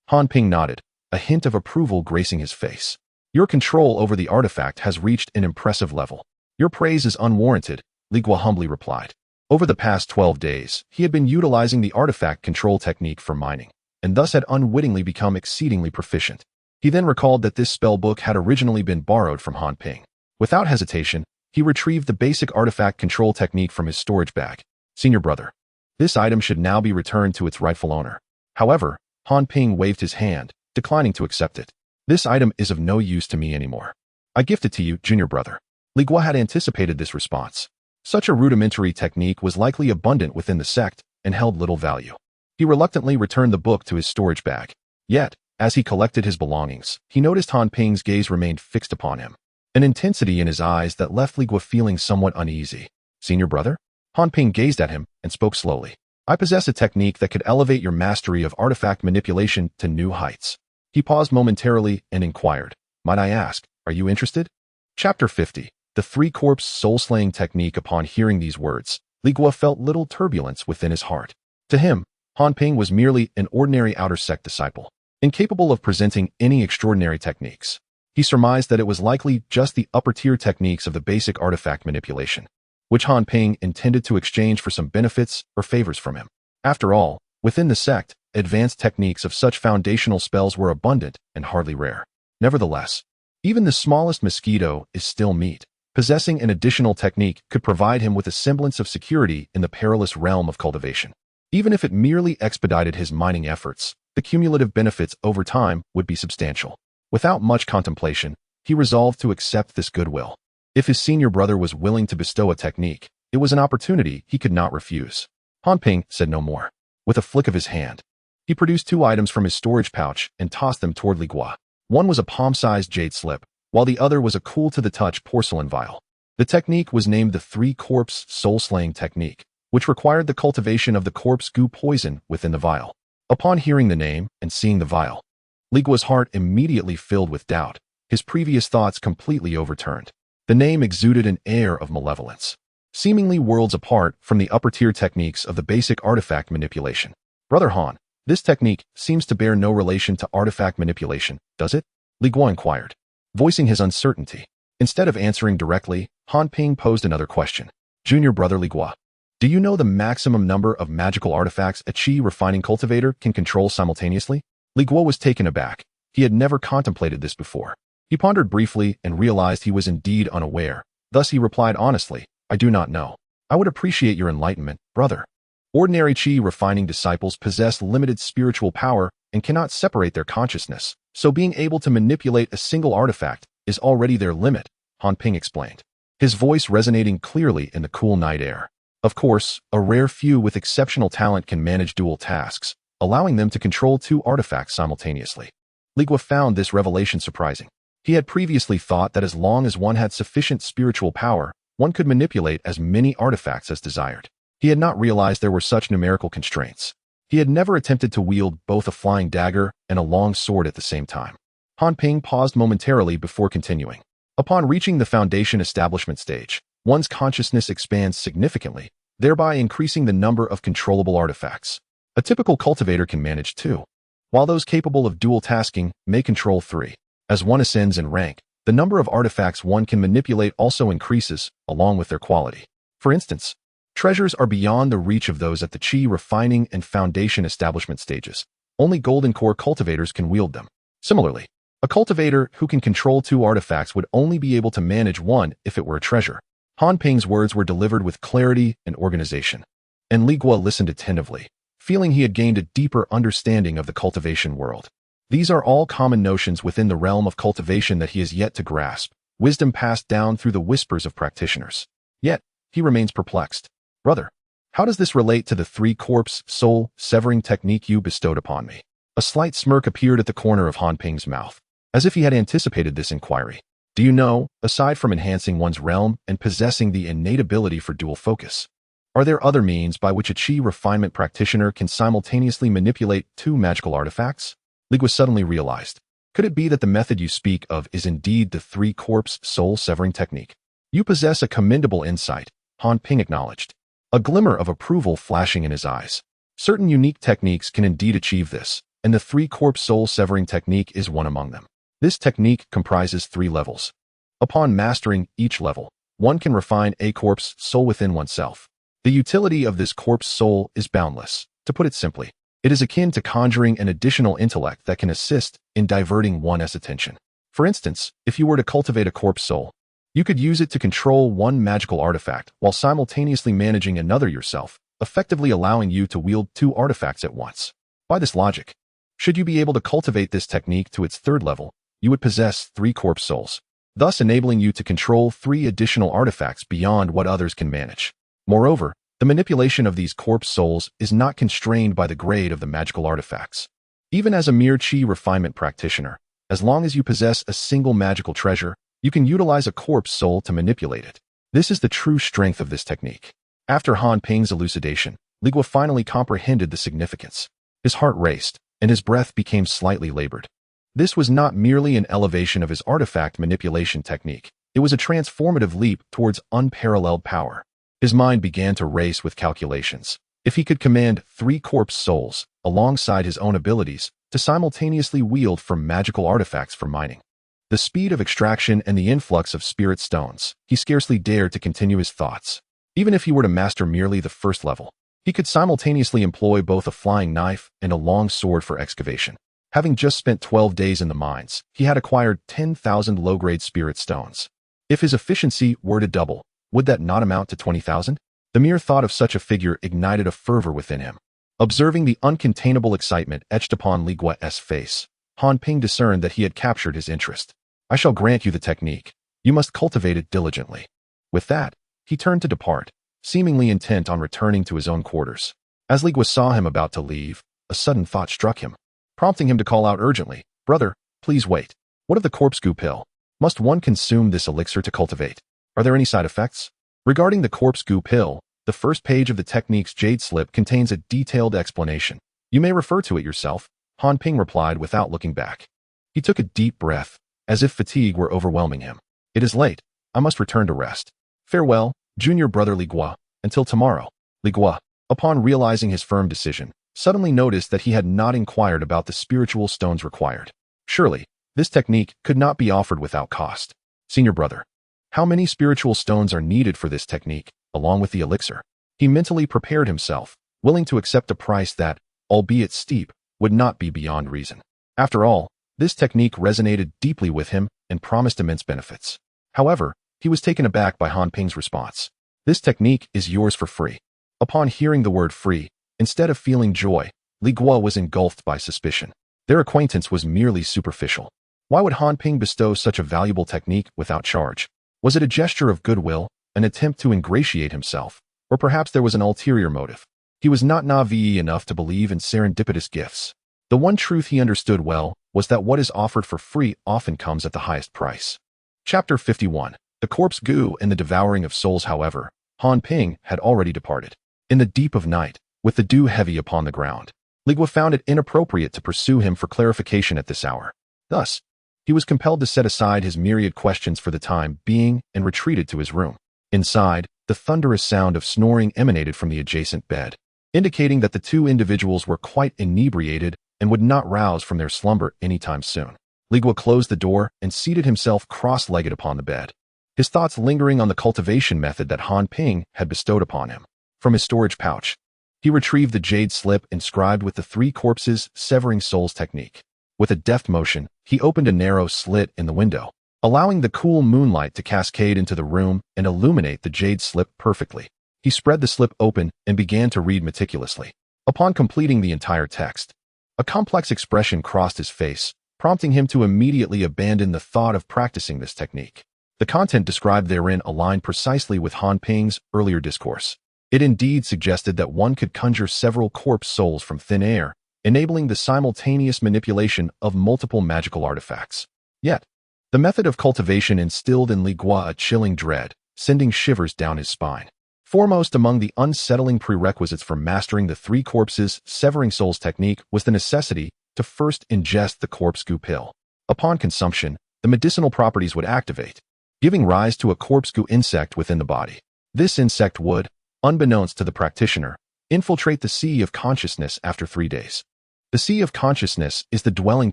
Han Ping nodded, a hint of approval gracing his face. "Your control over the artifact has reached an impressive level." "Your praise is unwarranted," Li Guo humbly replied. Over the past 12 days, he had been utilizing the artifact control technique for mining, and thus had unwittingly become exceedingly proficient. He then recalled that this spell book had originally been borrowed from Han Ping. Without hesitation, he retrieved the basic artifact control technique from his storage bag. "Senior brother, this item should now be returned to its rightful owner." However, Han Ping waved his hand, declining to accept it. "This item is of no use to me anymore. I gift it to you, junior brother." Li Guo had anticipated this response. Such a rudimentary technique was likely abundant within the sect and held little value. He reluctantly returned the book to his storage bag. Yet, as he collected his belongings, he noticed Han Ping's gaze remained fixed upon him, an intensity in his eyes that left Li Guo feeling somewhat uneasy. "Senior brother?" Han Ping gazed at him and spoke slowly. "I possess a technique that could elevate your mastery of artifact manipulation to new heights." He paused momentarily and inquired, "Might I ask, are you interested?" Chapter 50. The Three-Corpse Soul-Slaying Technique. Upon hearing these words, Li Guo felt little turbulence within his heart. To him, Han Ping was merely an ordinary outer sect disciple, incapable of presenting any extraordinary techniques. He surmised that it was likely just the upper-tier techniques of the basic artifact manipulation, which Han Ping intended to exchange for some benefits or favors from him. After all, within the sect, advanced techniques of such foundational spells were abundant and hardly rare. Nevertheless, even the smallest mosquito is still meat. Possessing an additional technique could provide him with a semblance of security in the perilous realm of cultivation. Even if it merely expedited his mining efforts, the cumulative benefits over time would be substantial. Without much contemplation, he resolved to accept this goodwill. If his senior brother was willing to bestow a technique, It was an opportunity he could not refuse. Han Ping said no more. With a flick of his hand, he produced 2 items from his storage pouch and tossed them toward Li Guo. One was a palm-sized jade slip, while the other was a cool-to-the-touch porcelain vial. The technique was named the 3-corpse soul-slaying technique, which required the cultivation of the corpse goo poison within the vial. Upon hearing the name and seeing the vial, Li Guo's heart immediately filled with doubt, his previous thoughts completely overturned. The name exuded an air of malevolence, seemingly worlds apart from the upper-tier techniques of the basic artifact manipulation. Brother Han, this technique seems to bear no relation to artifact manipulation, does it? Li Guo inquired, voicing his uncertainty. Instead of answering directly, Han Ping posed another question. Junior brother Li Guo, do you know the maximum number of magical artifacts a chi refining cultivator can control simultaneously? Li Guo was taken aback. He had never contemplated this before. He pondered briefly and realized he was indeed unaware. Thus he replied honestly, I do not know. I would appreciate your enlightenment, brother. Ordinary chi refining disciples possess limited spiritual power and cannot separate their consciousness, so being able to manipulate a single artifact is already their limit, Han Ping explained, his voice resonating clearly in the cool night air. Of course, a rare few with exceptional talent can manage dual tasks, allowing them to control 2 artifacts simultaneously. Li Guo found this revelation surprising. He had previously thought that as long as one had sufficient spiritual power, one could manipulate as many artifacts as desired. He had not realized there were such numerical constraints. He had never attempted to wield both a flying dagger and a long sword at the same time. Han Ping paused momentarily before continuing. Upon reaching the foundation establishment stage, one's consciousness expands significantly, thereby increasing the number of controllable artifacts. A typical cultivator can manage 2, while those capable of dual tasking may control 3. As one ascends in rank, the number of artifacts one can manipulate also increases, along with their quality. For instance, treasures are beyond the reach of those at the chi refining and foundation establishment stages. Only golden core cultivators can wield them. Similarly, a cultivator who can control 2 artifacts would only be able to manage one if it were a treasure. Han Ping's words were delivered with clarity and organization, and Li Guo listened attentively, feeling he had gained a deeper understanding of the cultivation world. These are all common notions within the realm of cultivation that he has yet to grasp, wisdom passed down through the whispers of practitioners. Yet, he remains perplexed. Brother, how does this relate to the 3-corpse soul severing technique you bestowed upon me? A slight smirk appeared at the corner of Han Ping's mouth, as if he had anticipated this inquiry. Do you know, aside from enhancing one's realm and possessing the innate ability for dual focus, are there other means by which a chi refinement practitioner can simultaneously manipulate 2 magical artifacts? Li Guo suddenly realized. Could it be that the method you speak of is indeed the 3-corpse soul severing technique? You possess a commendable insight, Han Ping acknowledged, a glimmer of approval flashing in his eyes. Certain unique techniques can indeed achieve this, and the 3-corpse soul severing technique is one among them. This technique comprises 3 levels. Upon mastering each level, one can refine a corpse soul within oneself. The utility of this corpse soul is boundless. To put it simply, it is akin to conjuring an additional intellect that can assist in diverting one's attention. For instance, if you were to cultivate a corpse soul, you could use it to control one magical artifact while simultaneously managing another yourself, effectively allowing you to wield 2 artifacts at once. By this logic, should you be able to cultivate this technique to its 3rd level, you would possess 3 corpse souls, thus enabling you to control 3 additional artifacts beyond what others can manage. Moreover, the manipulation of these corpse souls is not constrained by the grade of the magical artifacts. Even as a mere chi refinement practitioner, as long as you possess a single magical treasure, you can utilize a corpse soul to manipulate it. This is the true strength of this technique. After Han Ping's elucidation, Li Guo finally comprehended the significance. His heart raced, and his breath became slightly labored. This was not merely an elevation of his artifact manipulation technique. It was a transformative leap towards unparalleled power. His mind began to race with calculations. If he could command 3 corpse souls, alongside his own abilities, to simultaneously wield from magical artifacts for mining, the speed of extraction and the influx of spirit stones, he scarcely dared to continue his thoughts. Even if he were to master merely the 1st level, he could simultaneously employ both a flying knife and a long sword for excavation. Having just spent 12 days in the mines, he had acquired 10,000 low-grade spirit stones. If his efficiency were to double, would that not amount to 20,000? The mere thought of such a figure ignited a fervor within him. Observing the uncontainable excitement etched upon Li Guo's face, Han Ping discerned that he had captured his interest. I shall grant you the technique. You must cultivate it diligently. With that, he turned to depart, seemingly intent on returning to his own quarters. As Li Guo saw him about to leave, a sudden thought struck him, prompting him to call out urgently, "Brother, please wait. What of the corpse goo pill? Must one consume this elixir to cultivate? Are there any side effects?" Regarding the corpse goo pill, the first page of the technique's jade slip contains a detailed explanation. "You may refer to it yourself," Han Ping replied without looking back. He took a deep breath, as if fatigue were overwhelming him. "It is late. I must return to rest. Farewell, junior brother Li Guo. Until tomorrow." Li Guo, upon realizing his firm decision, suddenly noticed that he had not inquired about the spiritual stones required. Surely, this technique could not be offered without cost. "Senior brother, how many spiritual stones are needed for this technique, along with the elixir?" He mentally prepared himself, willing to accept a price that, albeit steep, would not be beyond reason. After all, this technique resonated deeply with him and promised immense benefits. However, he was taken aback by Han Ping's response. "This technique is yours for free." Upon hearing the word free, instead of feeling joy, Li Guo was engulfed by suspicion. Their acquaintance was merely superficial. Why would Han Ping bestow such a valuable technique without charge? Was it a gesture of goodwill, an attempt to ingratiate himself, or perhaps there was an ulterior motive? He was not naive enough to believe in serendipitous gifts. The one truth he understood well was that what is offered for free often comes at the highest price. Chapter 51. The Corpse Goo and the Devouring of Souls. However, Han Ping had already departed. In the deep of night, with the dew heavy upon the ground, Li Guo found it inappropriate to pursue him for clarification at this hour. Thus, he was compelled to set aside his myriad questions for the time being and retreated to his room. Inside, the thunderous sound of snoring emanated from the adjacent bed, indicating that the two individuals were quite inebriated and would not rouse from their slumber anytime soon. Li Guo closed the door and seated himself cross-legged upon the bed, his thoughts lingering on the cultivation method that Han Ping had bestowed upon him. From his storage pouch, he retrieved the jade slip inscribed with the three corpses severing souls technique. With a deft motion, he opened a narrow slit in the window, allowing the cool moonlight to cascade into the room and illuminate the jade slip perfectly. He spread the slip open and began to read meticulously. Upon completing the entire text, a complex expression crossed his face, prompting him to immediately abandon the thought of practicing this technique. The content described therein aligned precisely with Han Ping's earlier discourse. It indeed suggested that one could conjure several corpse souls from thin air, enabling the simultaneous manipulation of multiple magical artifacts. Yet, the method of cultivation instilled in Li Guo a chilling dread, sending shivers down his spine. Foremost among the unsettling prerequisites for mastering the three corpses severing souls technique was the necessity to first ingest the corpse goo pill. Upon consumption, the medicinal properties would activate, giving rise to a corpse goo insect within the body. This insect would, unbeknownst to the practitioner, infiltrate the sea of consciousness after 3 days. The sea of consciousness is the dwelling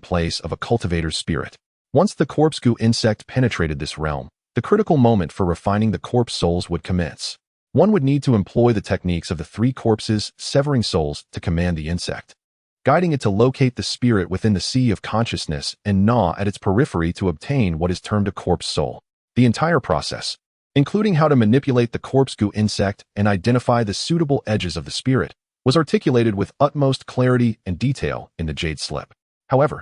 place of a cultivator's spirit. Once the corpse goo insect penetrated this realm, the critical moment for refining the corpse souls would commence. One would need to employ the techniques of the three corpses severing souls to command the insect, guiding it to locate the spirit within the sea of consciousness and gnaw at its periphery to obtain what is termed a corpse soul. The entire process, including how to manipulate the corpse goo insect and identify the suitable edges of the spirit, was articulated with utmost clarity and detail in the jade slip. However,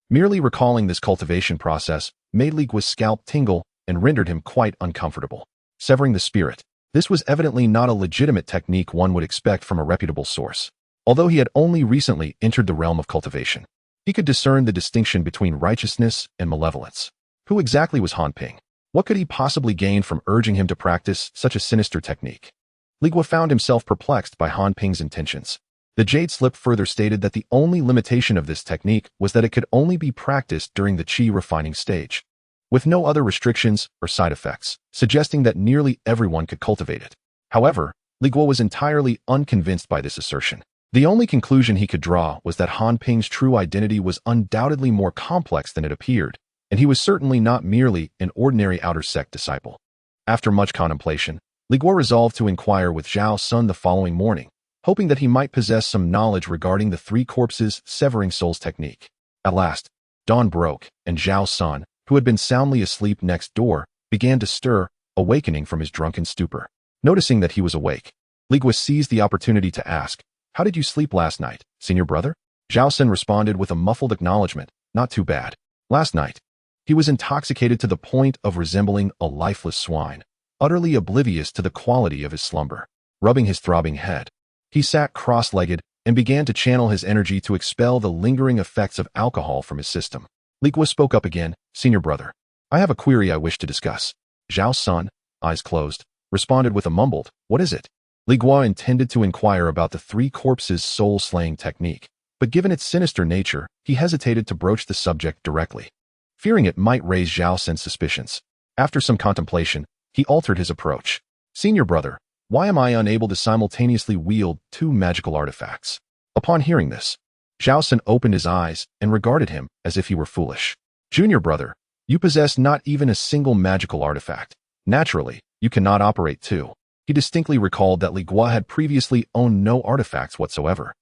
merely recalling this cultivation process made Li Guo's scalp tingle and rendered him quite uncomfortable. Severing the spirit. This was evidently not a legitimate technique one would expect from a reputable source. Although he had only recently entered the realm of cultivation, he could discern the distinction between righteousness and malevolence. Who exactly was Han Ping? What could he possibly gain from urging him to practice such a sinister technique? Li Guo found himself perplexed by Han Ping's intentions. The jade slip further stated that the only limitation of this technique was that it could only be practiced during the qi refining stage, with no other restrictions or side effects, suggesting that nearly everyone could cultivate it. However, Li Guo was entirely unconvinced by this assertion. The only conclusion he could draw was that Han Ping's true identity was undoubtedly more complex than it appeared, and he was certainly not merely an ordinary outer sect disciple. After much contemplation, Li Guo resolved to inquire with Zhao Sun the following morning, hoping that he might possess some knowledge regarding the three corpses severing souls technique. At last, dawn broke, and Zhao Sun, who had been soundly asleep next door, began to stir, awakening from his drunken stupor. Noticing that he was awake, Li Guo seized the opportunity to ask, "How did you sleep last night, senior brother?" Zhao Sun responded with a muffled acknowledgement, "Not too bad. Last night, he was intoxicated to the point of resembling a lifeless swine, utterly oblivious to the quality of his slumber. rubbing his throbbing head. He sat cross-legged and began to channel his energy to expel the lingering effects of alcohol from his system. Li Guo spoke up again, "Senior brother, I have a query I wish to discuss." Zhao Sun, eyes closed, responded with a mumbled, "What is it?" Li Guo intended to inquire about the three corpses' soul-slaying technique, but given its sinister nature, he hesitated to broach the subject directly, fearing it might raise Zhao Sun's suspicions. After some contemplation, he altered his approach. "Senior brother, why am I unable to simultaneously wield two magical artifacts?" Upon hearing this, Zhao Sun opened his eyes and regarded him as if he were foolish. "Junior brother, you possess not even a single magical artifact. Naturally, you cannot operate two." He distinctly recalled that Li Guo had previously owned no artifacts whatsoever.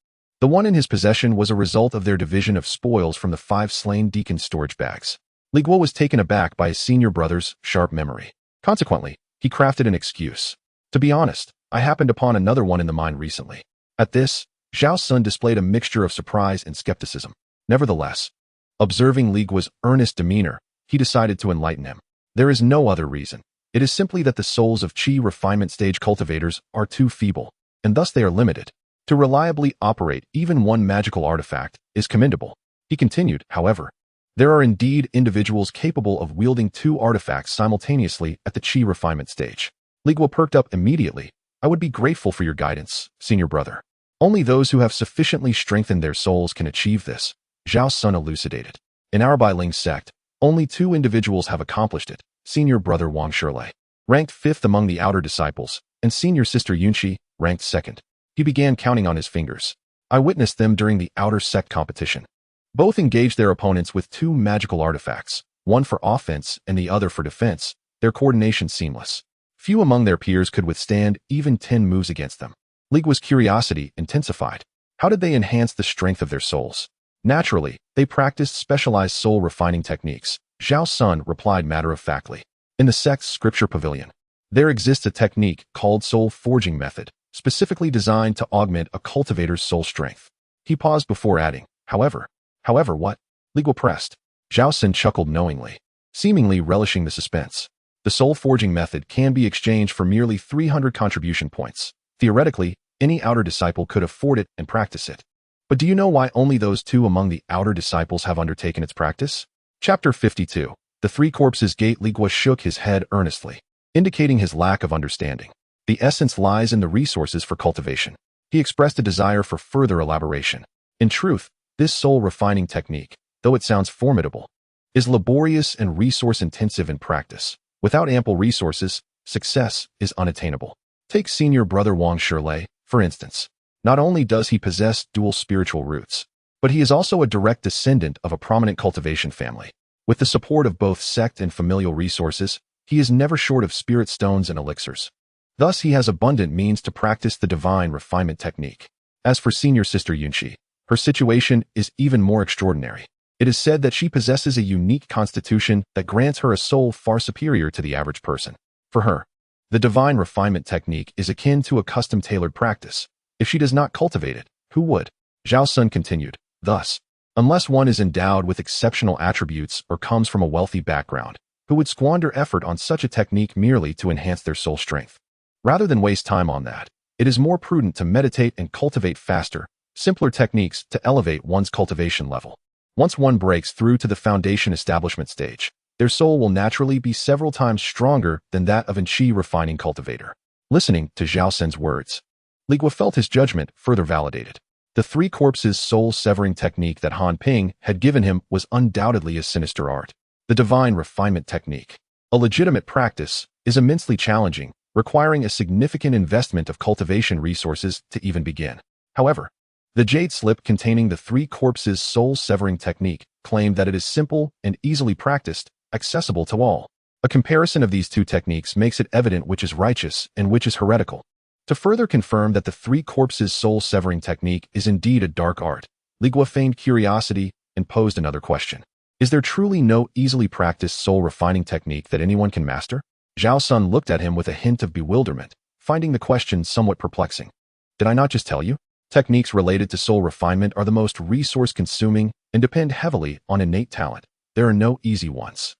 The one in his possession was a result of their division of spoils from the 5 slain deacons' storage bags. Li Guo was taken aback by his senior brother's sharp memory. Consequently, he crafted an excuse. "To be honest, I happened upon another one in the mine recently." At this, Zhao Sun displayed a mixture of surprise and skepticism. Nevertheless, observing Li Guo's earnest demeanor, he decided to enlighten him. "There is no other reason. It is simply that the souls of Qi refinement stage cultivators are too feeble, and thus they are limited. To reliably operate even one magical artifact is commendable." He continued, "However, there are indeed individuals capable of wielding two artifacts simultaneously at the Qi refinement stage." Li Guo perked up immediately. "I would be grateful for your guidance, senior brother." "Only those who have sufficiently strengthened their souls can achieve this," Zhao Sun elucidated. "In our Bailing sect, only 2 individuals have accomplished it: senior brother Wang Shirlei, ranked 5th among the outer disciples, and senior sister Yunqi, ranked 2nd. He began counting on his fingers. "I witnessed them during the outer sect competition. Both engaged their opponents with 2 magical artifacts, one for offense and the other for defense, their coordination seamless. Few among their peers could withstand even 10 moves against them." Li Guo's curiosity intensified. How did they enhance the strength of their souls? "Naturally, they practiced specialized soul refining techniques," Zhao Sun replied matter-of-factly. "In the sect's scripture pavilion, there exists a technique called soul forging method, specifically designed to augment a cultivator's soul strength." He paused before adding, However what?" Li Guo pressed. Zhao Sun chuckled knowingly, seemingly relishing the suspense. "The soul forging method can be exchanged for merely 300 contribution points. Theoretically, any outer disciple could afford it and practice it. But do you know why only those 2 among the outer disciples have undertaken its practice?" Chapter 52. The 3 Corpses Gate. Li Guo shook his head earnestly, indicating his lack of understanding. "The essence lies in the resources for cultivation." He expressed a desire for further elaboration. "In truth, this soul refining technique, though it sounds formidable, is laborious and resource-intensive in practice. Without ample resources, success is unattainable. Take senior brother Wang Shirlei, for instance. Not only does he possess dual spiritual roots, but he is also a direct descendant of a prominent cultivation family. With the support of both sect and familial resources, he is never short of spirit stones and elixirs. Thus he has abundant means to practice the divine refinement technique. As for senior sister Yunqi, her situation is even more extraordinary. It is said that she possesses a unique constitution that grants her a soul far superior to the average person. For her, the divine refinement technique is akin to a custom-tailored practice. If she does not cultivate it, who would?" Zhao Sun continued, "Thus, unless one is endowed with exceptional attributes or comes from a wealthy background, who would squander effort on such a technique merely to enhance their soul strength? Rather than waste time on that, it is more prudent to meditate and cultivate faster, simpler techniques to elevate one's cultivation level. Once one breaks through to the foundation establishment stage, their soul will naturally be several times stronger than that of an Qi refining cultivator." Listening to Zhao Sun's words, Li Guo felt his judgment further validated. The 3 Corpses soul-severing technique that Han Ping had given him was undoubtedly a sinister art. The divine refinement technique, a legitimate practice, is immensely challenging, requiring a significant investment of cultivation resources to even begin. However, the jade slip containing the 3 Corpses soul-severing technique claimed that it is simple and easily practiced, accessible to all. A comparison of these 2 techniques makes it evident which is righteous and which is heretical. To further confirm that the 3 Corpses soul-severing technique is indeed a dark art, Li Guo feigned curiosity and posed another question. "Is there truly no easily practiced soul-refining technique that anyone can master?" Zhao Sun looked at him with a hint of bewilderment, finding the question somewhat perplexing. "Did I not just tell you? Techniques related to soul refinement are the most resource-consuming and depend heavily on innate talent. There are no easy ones."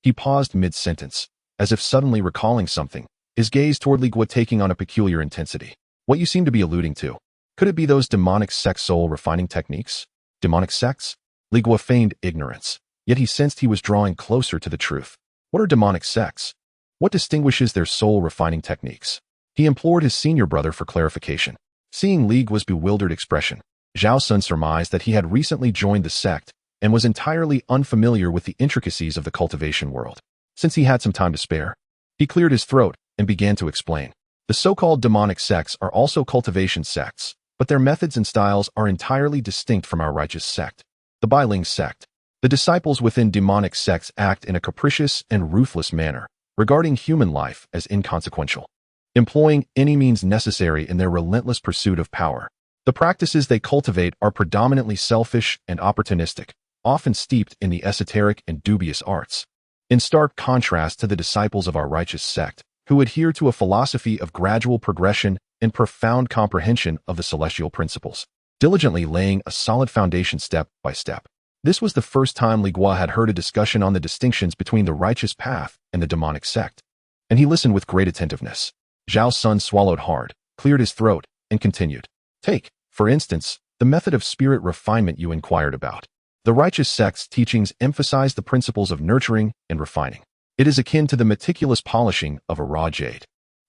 He paused mid-sentence, as if suddenly recalling something, his gaze toward Li Guo taking on a peculiar intensity. What you seem to be alluding to. Could it be those demonic sect soul refining techniques? Demonic sects? Li Guo feigned ignorance, yet he sensed he was drawing closer to the truth. What are demonic sects? What distinguishes their soul refining techniques? He implored his senior brother for clarification. Seeing Li Guo's bewildered expression, Zhao Sun surmised that he had recently joined the sect and was entirely unfamiliar with the intricacies of the cultivation world. Since he had some time to spare, he cleared his throat and began to explain. The so-called demonic sects are also cultivation sects, but their methods and styles are entirely distinct from our righteous sect, the Li sect. The disciples within demonic sects act in a capricious and ruthless manner, regarding human life as inconsequential, employing any means necessary in their relentless pursuit of power. The practices they cultivate are predominantly selfish and opportunistic, often steeped in the esoteric and dubious arts. In stark contrast to the disciples of our righteous sect, who adhere to a philosophy of gradual progression and profound comprehension of the celestial principles, diligently laying a solid foundation step by step. This was the first time Li Guo had heard a discussion on the distinctions between the righteous path and the demonic sect, and he listened with great attentiveness. Zhao Sun swallowed hard, cleared his throat, and continued. Take, for instance, the method of spirit refinement you inquired about. The righteous sect's teachings emphasize the principles of nurturing and refining. It is akin to the meticulous polishing of a raw jade.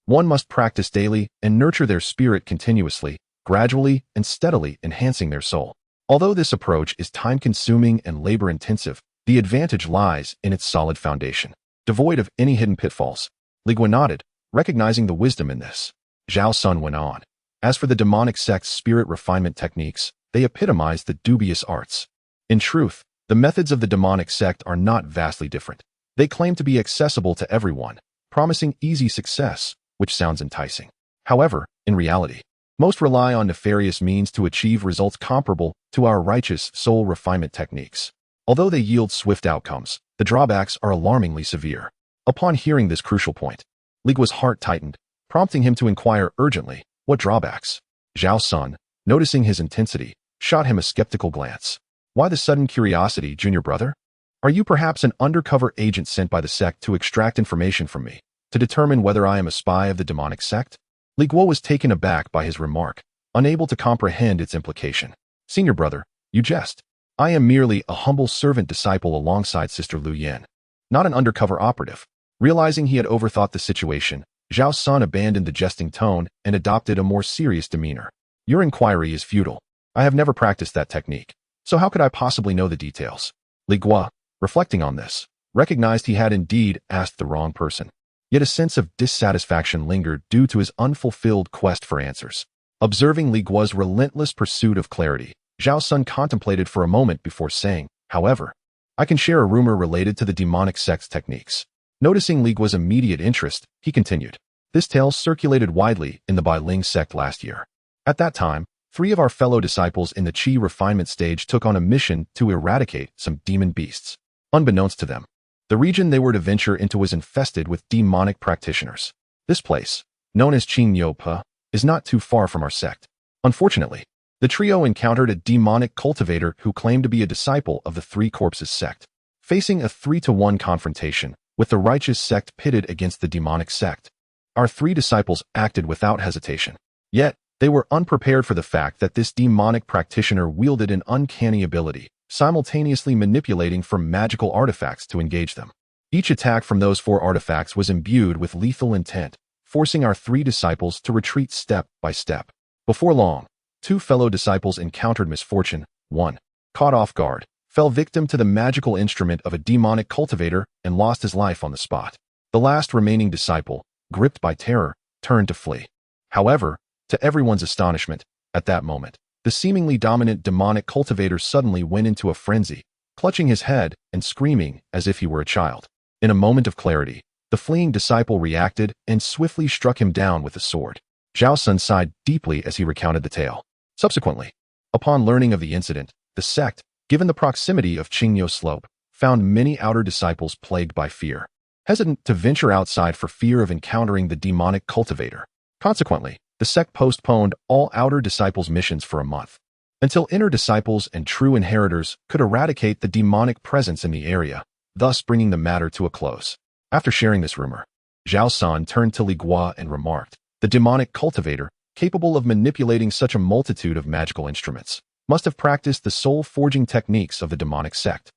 One must practice daily and nurture their spirit continuously, gradually and steadily enhancing their soul. Although this approach is time-consuming and labor-intensive, the advantage lies in its solid foundation, devoid of any hidden pitfalls. Li Guo nodded, recognizing the wisdom in this. Zhao Sun went on. As for the demonic sect's spirit refinement techniques, they epitomize the dubious arts. In truth, the methods of the demonic sect are not vastly different. They claim to be accessible to everyone, promising easy success, which sounds enticing. However, in reality, most rely on nefarious means to achieve results comparable to our righteous soul refinement techniques. Although they yield swift outcomes, the drawbacks are alarmingly severe. Upon hearing this crucial point, Li Guo's heart tightened, prompting him to inquire urgently, what drawbacks? Zhao Sun, noticing his intensity, shot him a skeptical glance. Why the sudden curiosity, junior brother? Are you perhaps an undercover agent sent by the sect to extract information from me, to determine whether I am a spy of the demonic sect? Li Guo was taken aback by his remark, unable to comprehend its implication. Senior brother, you jest. I am merely a humble servant disciple alongside Sister Lu Yan, not an undercover operative. Realizing he had overthought the situation, Zhao Sun abandoned the jesting tone and adopted a more serious demeanor. Your inquiry is futile. I have never practiced that technique, so how could I possibly know the details? Li Guo, reflecting on this, recognized he had indeed asked the wrong person. Yet a sense of dissatisfaction lingered due to his unfulfilled quest for answers. Observing Li Guo's relentless pursuit of clarity, Zhao Sun contemplated for a moment before saying, however, I can share a rumor related to the demonic sect's techniques. Noticing Li Guo's immediate interest, he continued. This tale circulated widely in the Li sect last year. At that time, 3 of our fellow disciples in the Qi refinement stage took on a mission to eradicate some demon beasts. Unbeknownst to them, the region they were to venture into was infested with demonic practitioners. This place, known as Qingyo, is not too far from our sect. Unfortunately, the trio encountered a demonic cultivator who claimed to be a disciple of the Three Corpses sect. Facing a 3-to-1 confrontation, with the righteous sect pitted against the demonic sect, our 3 disciples acted without hesitation. Yet, they were unprepared for the fact that this demonic practitioner wielded an uncanny ability, simultaneously manipulating from magical artifacts to engage them. Each attack from those 4 artifacts was imbued with lethal intent, forcing our 3 disciples to retreat step by step. Before long, 2 fellow disciples encountered misfortune. 1, caught off guard, fell victim to the magical instrument of a demonic cultivator and lost his life on the spot. The last remaining disciple, gripped by terror, turned to flee. However, to everyone's astonishment, at that moment, the seemingly dominant demonic cultivator suddenly went into a frenzy, clutching his head and screaming as if he were a child. In a moment of clarity, the fleeing disciple reacted and swiftly struck him down with a sword. Zhao Sun sighed deeply as he recounted the tale. Subsequently, upon learning of the incident, the sect, given the proximity of Qingyo Slope, found many outer disciples plagued by fear, hesitant to venture outside for fear of encountering the demonic cultivator. Consequently, the sect postponed all outer disciples' missions for a month, until inner disciples and true inheritors could eradicate the demonic presence in the area, thus bringing the matter to a close. After sharing this rumor, Zhao San turned to Li Guo and remarked, "The demonic cultivator, capable of manipulating such a multitude of magical instruments, must have practiced the soul-forging techniques of the demonic sect.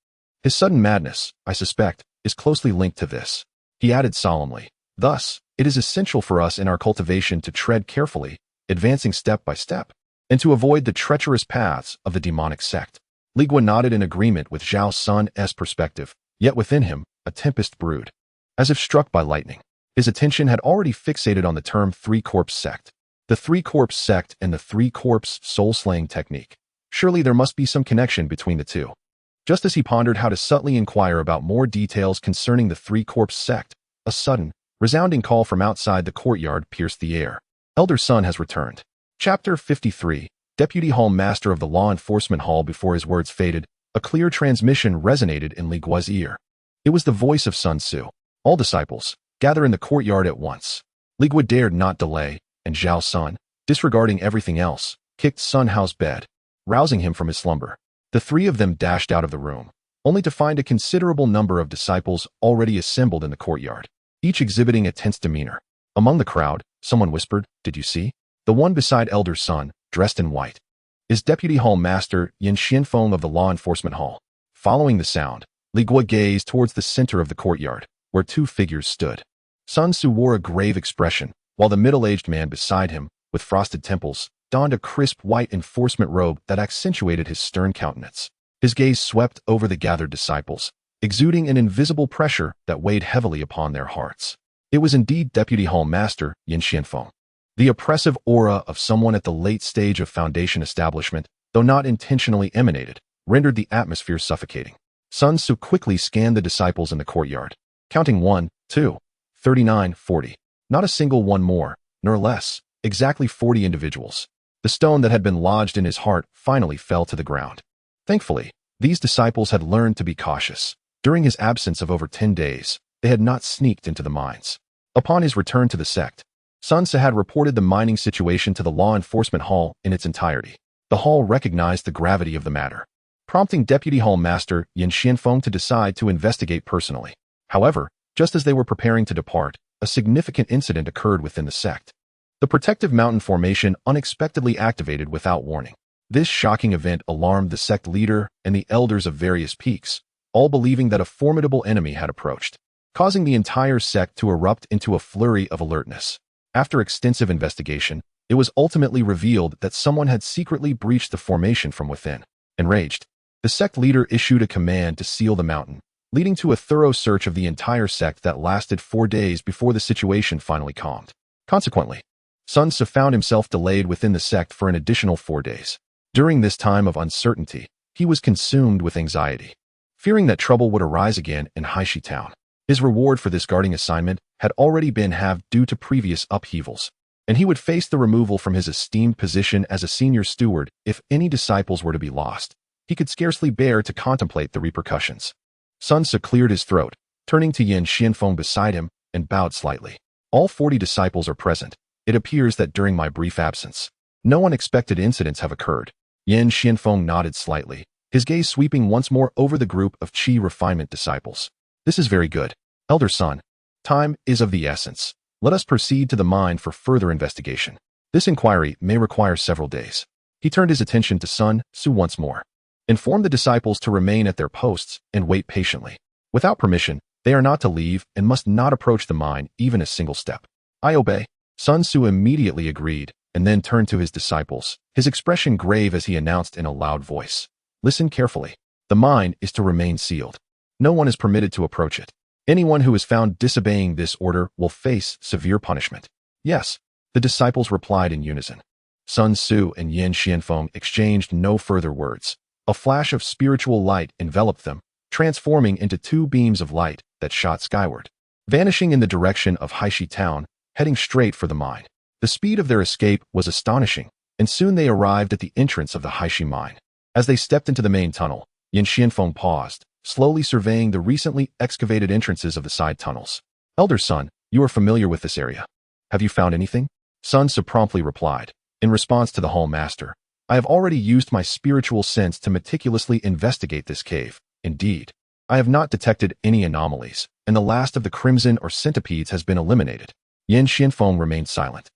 His sudden madness, I suspect, is closely linked to this." He added solemnly, "Thus, it is essential for us in our cultivation to tread carefully, advancing step by step, and to avoid the treacherous paths of the demonic sect." Li Guo nodded in agreement with Zhao San's perspective, yet within him, a tempest brewed. As if struck by lightning, his attention had already fixated on the term three-corpse sect. The three-corpse sect and the three-corpse soul-slaying technique. Surely there must be some connection between the two. Just as he pondered how to subtly inquire about more details concerning the three-corpse sect, a sudden, resounding call from outside the courtyard pierced the air. "Elder Sun has returned." Chapter 53. Deputy Hall Master of the Law Enforcement Hall. Before his words faded, a clear transmission resonated in Li Guo's ear. It was the voice of Sun Tzu. "All disciples, gather in the courtyard at once." Li Guo dared not delay, and Zhao Sun, disregarding everything else, kicked Sun Hao's bed, rousing him from his slumber. The three of them dashed out of the room, only to find a considerable number of disciples already assembled in the courtyard, each exhibiting a tense demeanor. Among the crowd, someone whispered, "Did you see? The one beside Elder Sun, dressed in white, is Deputy Hall Master Yin Xianfeng of the Law Enforcement Hall." Following the sound, Li Guo gazed towards the center of the courtyard, where two figures stood. Sun Tzu wore a grave expression, while the middle-aged man beside him, with frosted temples, donned a crisp white enforcement robe that accentuated his stern countenance. His gaze swept over the gathered disciples, exuding an invisible pressure that weighed heavily upon their hearts. It was indeed Deputy Hall Master Yin Xianfeng. The oppressive aura of someone at the late stage of foundation establishment, though not intentionally emanated, rendered the atmosphere suffocating. Sun Tzu quickly scanned the disciples in the courtyard, counting 1, 2, 39, 40. Not a single one more, nor less, exactly 40 individuals. The stone that had been lodged in his heart finally fell to the ground. Thankfully, these disciples had learned to be cautious. During his absence of over 10 days, they had not sneaked into the mines. Upon his return to the sect, Sun Tzu had reported the mining situation to the Law Enforcement Hall in its entirety. The hall recognized the gravity of the matter, prompting Deputy Hall Master Yin Xianfeng to decide to investigate personally. However, just as they were preparing to depart, a significant incident occurred within the sect. The protective mountain formation unexpectedly activated without warning. This shocking event alarmed the sect leader and the elders of various peaks, all believing that a formidable enemy had approached, causing the entire sect to erupt into a flurry of alertness. After extensive investigation, it was ultimately revealed that someone had secretly breached the formation from within. Enraged, the sect leader issued a command to seal the mountain, leading to a thorough search of the entire sect that lasted 4 days before the situation finally calmed. Consequently, Sun Tzu found himself delayed within the sect for an additional 4 days. During this time of uncertainty, he was consumed with anxiety, fearing that trouble would arise again in Haishi Town. His reward for this guarding assignment had already been halved due to previous upheavals, and he would face the removal from his esteemed position as a senior steward if any disciples were to be lost. He could scarcely bear to contemplate the repercussions. Sun Tzu cleared his throat, turning to Yin Xianfeng beside him, and bowed slightly. "All 40 disciples are present. It appears that during my brief absence, no unexpected incidents have occurred." Yin Xianfeng nodded slightly, his gaze sweeping once more over the group of Qi refinement disciples. "This is very good. Elder Sun, time is of the essence. Let us proceed to the mine for further investigation. This inquiry may require several days." He turned his attention to Sun Tzu once more. "Inform the disciples to remain at their posts and wait patiently. Without permission, they are not to leave and must not approach the mine even a single step." "I obey." Sun Tzu immediately agreed, and then turned to his disciples, his expression grave as he announced in a loud voice, "Listen carefully. The mine is to remain sealed. No one is permitted to approach it. Anyone who is found disobeying this order will face severe punishment." "Yes," the disciples replied in unison. Sun Tzu and Yin Xianfeng exchanged no further words. A flash of spiritual light enveloped them, transforming into 2 beams of light that shot skyward, vanishing in the direction of Haishi Town, heading straight for the mine. The speed of their escape was astonishing, and soon they arrived at the entrance of the Haishi mine. As they stepped into the main tunnel, Yin Xianfeng paused, slowly surveying the recently excavated entrances of the side tunnels. "Elder Sun, you are familiar with this area. Have you found anything?" Sun Tzu promptly replied, in response to the Hall Master, "I have already used my spiritual sense to meticulously investigate this cave. Indeed, I have not detected any anomalies, and the last of the crimson or centipedes has been eliminated. Yan Xianfeng remained silent,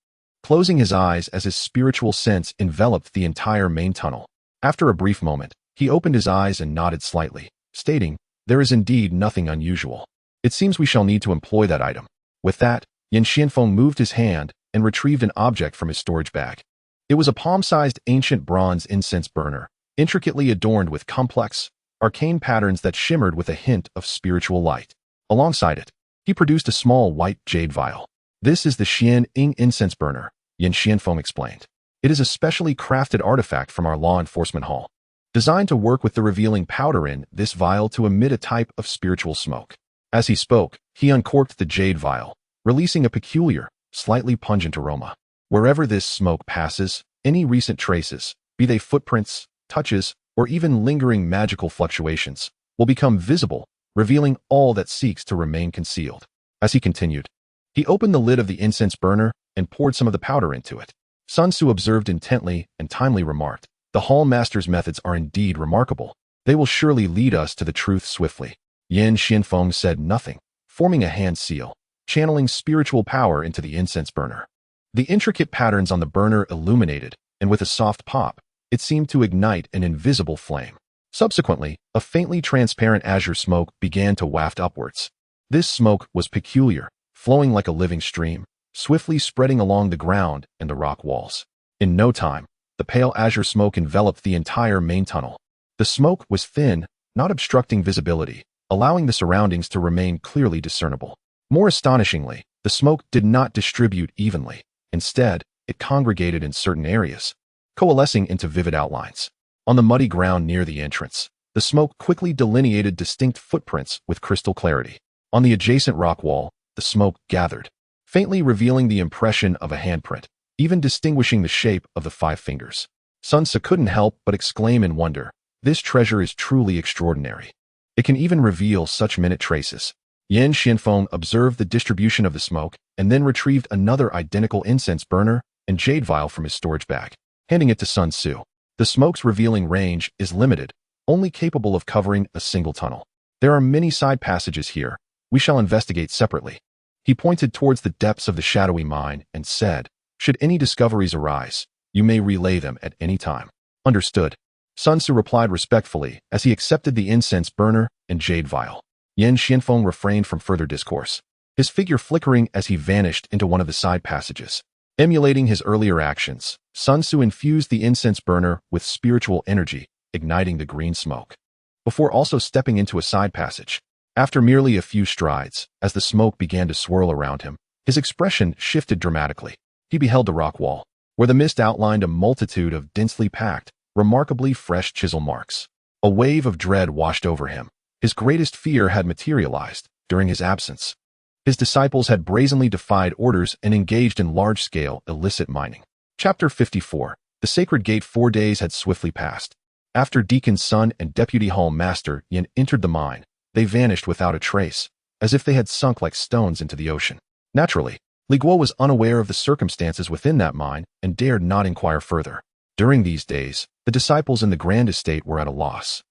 closing his eyes as his spiritual sense enveloped the entire main tunnel. After a brief moment, he opened his eyes and nodded slightly, stating, "There is indeed nothing unusual. It seems we shall need to employ that item." With that, Yan Xianfeng moved his hand and retrieved an object from his storage bag. It was a palm-sized ancient bronze incense burner, intricately adorned with complex, arcane patterns that shimmered with a hint of spiritual light. Alongside it, he produced a small white jade vial. "This is the Xian Ying incense burner," Yan Xianfeng explained. "It is a specially crafted artifact from our law enforcement hall, designed to work with the revealing powder in this vial to emit a type of spiritual smoke." As he spoke, he uncorked the jade vial, releasing a peculiar, slightly pungent aroma. Wherever this smoke passes, any recent traces, be they footprints, touches, or even lingering magical fluctuations, will become visible, revealing all that seeks to remain concealed. As he continued, he opened the lid of the incense burner and poured some of the powder into it. Sun Tzu observed intently and timely remarked, "The Hall Master's methods are indeed remarkable. They will surely lead us to the truth swiftly." Yan Xianfeng said nothing, forming a hand seal, channeling spiritual power into the incense burner. The intricate patterns on the burner illuminated, and with a soft pop, it seemed to ignite an invisible flame. Subsequently, a faintly transparent azure smoke began to waft upwards. This smoke was peculiar, flowing like a living stream, swiftly spreading along the ground and the rock walls. In no time, the pale azure smoke enveloped the entire main tunnel. The smoke was thin, not obstructing visibility, allowing the surroundings to remain clearly discernible. More astonishingly, the smoke did not distribute evenly. Instead, it congregated in certain areas, coalescing into vivid outlines. On the muddy ground near the entrance, the smoke quickly delineated distinct footprints with crystal clarity. On the adjacent rock wall, the smoke gathered, faintly revealing the impression of a handprint, even distinguishing the shape of the 5 fingers. Sun Tzu couldn't help but exclaim in wonder, "This treasure is truly extraordinary. It can even reveal such minute traces." Yan Xianfeng observed the distribution of the smoke and then retrieved another identical incense burner and jade vial from his storage bag, handing it to Sun Tzu. "The smoke's revealing range is limited, only capable of covering a single tunnel. There are many side passages here. We shall investigate separately." He pointed towards the depths of the shadowy mine and said, "Should any discoveries arise, you may relay them at any time." "Understood," Sun Tzu replied respectfully as he accepted the incense burner and jade vial. Yan Xianfeng refrained from further discourse, his figure flickering as he vanished into one of the side passages. Emulating his earlier actions, Sun Tzu infused the incense burner with spiritual energy, igniting the green smoke, before also stepping into a side passage. After merely a few strides, as the smoke began to swirl around him, his expression shifted dramatically. He beheld the rock wall, where the mist outlined a multitude of densely packed, remarkably fresh chisel marks. A wave of dread washed over him. His greatest fear had materialized during his absence. His disciples had brazenly defied orders and engaged in large-scale illicit mining. Chapter 54. The Sacred Gate. 4 days had swiftly passed. After Deacon Sun and Deputy Hall Master Yin entered the mine, they vanished without a trace, as if they had sunk like stones into the ocean. Naturally, Li Guo was unaware of the circumstances within that mine and dared not inquire further. During these days, the disciples in the Grand Estate were at a loss,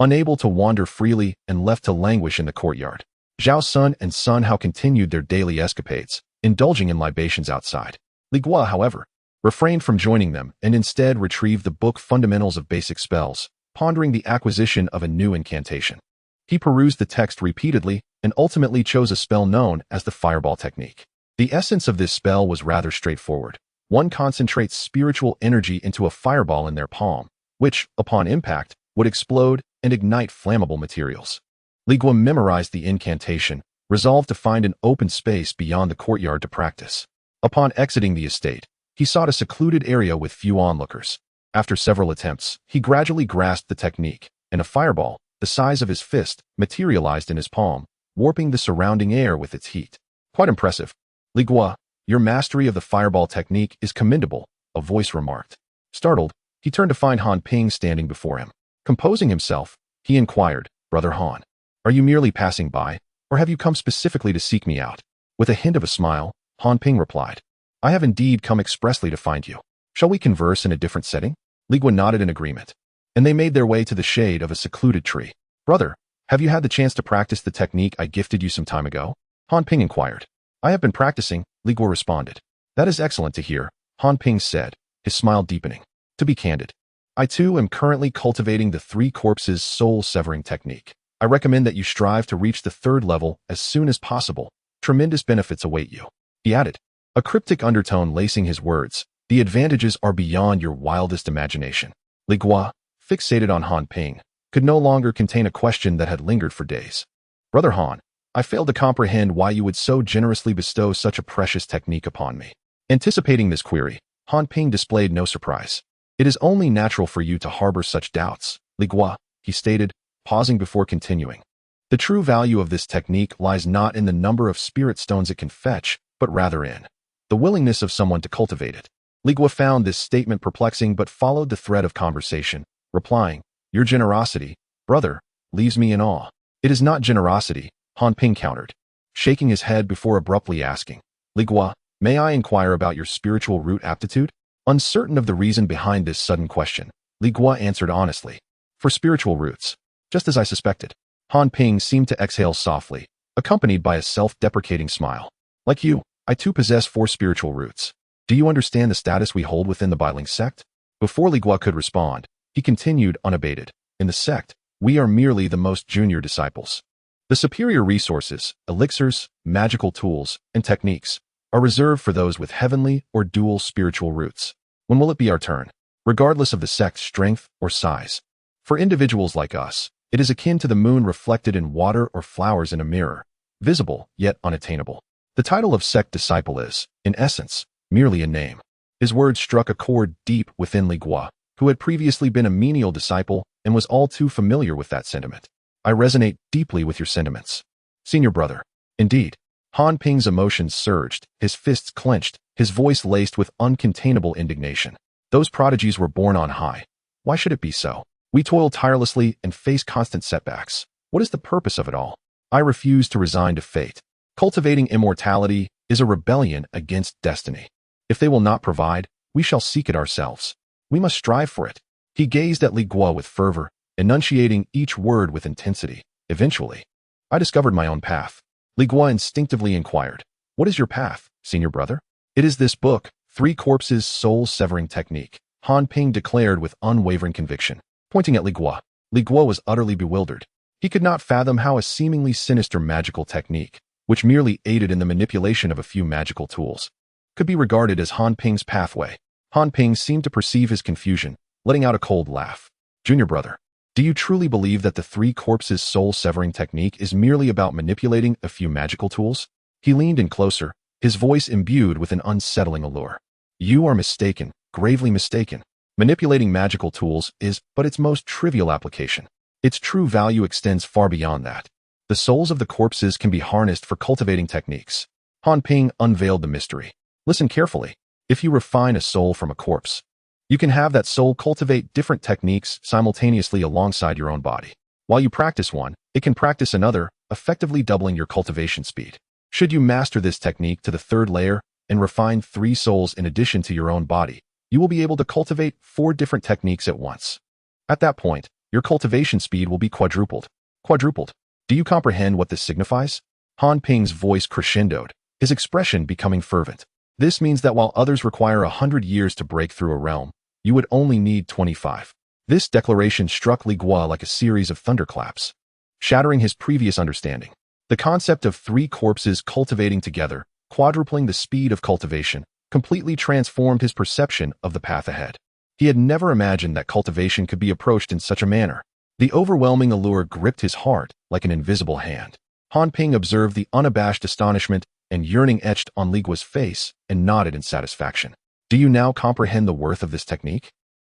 unable to wander freely and left to languish in the courtyard. Zhao Sun and Sun Hao continued their daily escapades, indulging in libations outside. Li Guo, however, refrained from joining them and instead retrieved the book Fundamentals of Basic Spells, pondering the acquisition of a new incantation. He perused the text repeatedly and ultimately chose a spell known as the Fireball Technique. The essence of this spell was rather straightforward. One concentrates spiritual energy into a fireball in their palm, which, upon impact, would explode and ignite flammable materials. Li Guo memorized the incantation, resolved to find an open space beyond the courtyard to practice. Upon exiting the estate, he sought a secluded area with few onlookers. After several attempts, he gradually grasped the technique, and a fireball, the size of his fist, materialized in his palm, warping the surrounding air with its heat. "Quite impressive, Li Guo. Your mastery of the fireball technique is commendable," a voice remarked. Startled, he turned to find Han Ping standing before him. Composing himself, he inquired, "Brother Han, are you merely passing by, or have you come specifically to seek me out?" With a hint of a smile, Han Ping replied, "I have indeed come expressly to find you. Shall we converse in a different setting?" Li Guo nodded in agreement, and they made their way to the shade of a secluded tree. "Brother, Have you had the chance to practice the technique I gifted you some time ago? Han Ping inquired. I have been practicing, Li Guo responded. That is excellent to hear, Han Ping said, his smile deepening. To be candid, I too am currently cultivating the three corpses soul-severing technique. I recommend that you strive to reach the third level as soon as possible. Tremendous benefits await you. He added, a cryptic undertone lacing his words. The advantages are beyond your wildest imagination. Li Guo, fixated on Han Ping, could no longer contain a question that had lingered for days. Brother Han, I fail to comprehend why you would so generously bestow such a precious technique upon me. Anticipating this query, Han Ping displayed no surprise. It is only natural for you to harbor such doubts, Li Guo, he stated, pausing before continuing. The true value of this technique lies not in the number of spirit stones it can fetch, but rather in the willingness of someone to cultivate it. Li Guo found this statement perplexing but followed the thread of conversation, replying, your generosity, brother, leaves me in awe. It is not generosity, Han Ping countered, shaking his head before abruptly asking, Li Guo, may I inquire about your spiritual root aptitude? Uncertain of the reason behind this sudden question, Li Guo answered honestly, for spiritual roots, just as I suspected. Han Ping seemed to exhale softly, accompanied by a self-deprecating smile. Like you, I too possess 4 spiritual roots. Do you understand the status we hold within the Bailing sect? Before Li Guo could respond, he continued unabated. In the sect, we are merely the most junior disciples. The superior resources, elixirs, magical tools, and techniques are reserved for those with heavenly or dual spiritual roots. When will it be our turn? Regardless of the sect's strength or size. For individuals like us, it is akin to the moon reflected in water or flowers in a mirror, visible yet unattainable. The title of sect disciple is, in essence, merely a name. His words struck a chord deep within Li Guo, who had previously been a menial disciple and was all too familiar with that sentiment. I resonate deeply with your sentiments, senior brother. Indeed, Han Ping's emotions surged, his fists clenched, his voice laced with uncontainable indignation. Those prodigies were born on high. Why should it be so? We toil tirelessly and face constant setbacks. What is the purpose of it all? I refuse to resign to fate. Cultivating immortality is a rebellion against destiny. If they will not provide, we shall seek it ourselves. We must strive for it. He gazed at Li Guo with fervor, enunciating each word with intensity. Eventually, I discovered my own path. Li Guo instinctively inquired, what is your path, senior brother? It is this book, Three Corpses Soul-Severing Technique, Han Ping declared with unwavering conviction. Pointing at Li Guo was utterly bewildered. He could not fathom how a seemingly sinister magical technique, which merely aided in the manipulation of a few magical tools, could be regarded as Han Ping's pathway. Han Ping seemed to perceive his confusion, letting out a cold laugh. Junior brother, do you truly believe that the Three Corpses soul-severing technique is merely about manipulating a few magical tools? He leaned in closer, his voice imbued with an unsettling allure. You are mistaken, gravely mistaken. Manipulating magical tools is but its most trivial application. Its true value extends far beyond that. The souls of the corpses can be harnessed for cultivating techniques. Han Ping unveiled the mystery. Listen carefully. If you refine a soul from a corpse, you can have that soul cultivate different techniques simultaneously alongside your own body. While you practice one, it can practice another, effectively doubling your cultivation speed. Should you master this technique to the 3rd layer and refine 3 souls in addition to your own body, you will be able to cultivate 4 different techniques at once. At that point, your cultivation speed will be quadrupled. Quadrupled. Do you comprehend what this signifies? Han Ping's voice crescendoed, his expression becoming fervent. This means that while others require 100 years to break through a realm, you would only need 25. This declaration struck Li Guo like a series of thunderclaps, shattering his previous understanding. The concept of 3 corpses cultivating together, quadrupling the speed of cultivation, completely transformed his perception of the path ahead. He had never imagined that cultivation could be approached in such a manner. The overwhelming allure gripped his heart like an invisible hand. Han Ping observed the unabashed astonishment and yearning etched on Li Guo's face and nodded in satisfaction. Do you now comprehend the worth of this technique?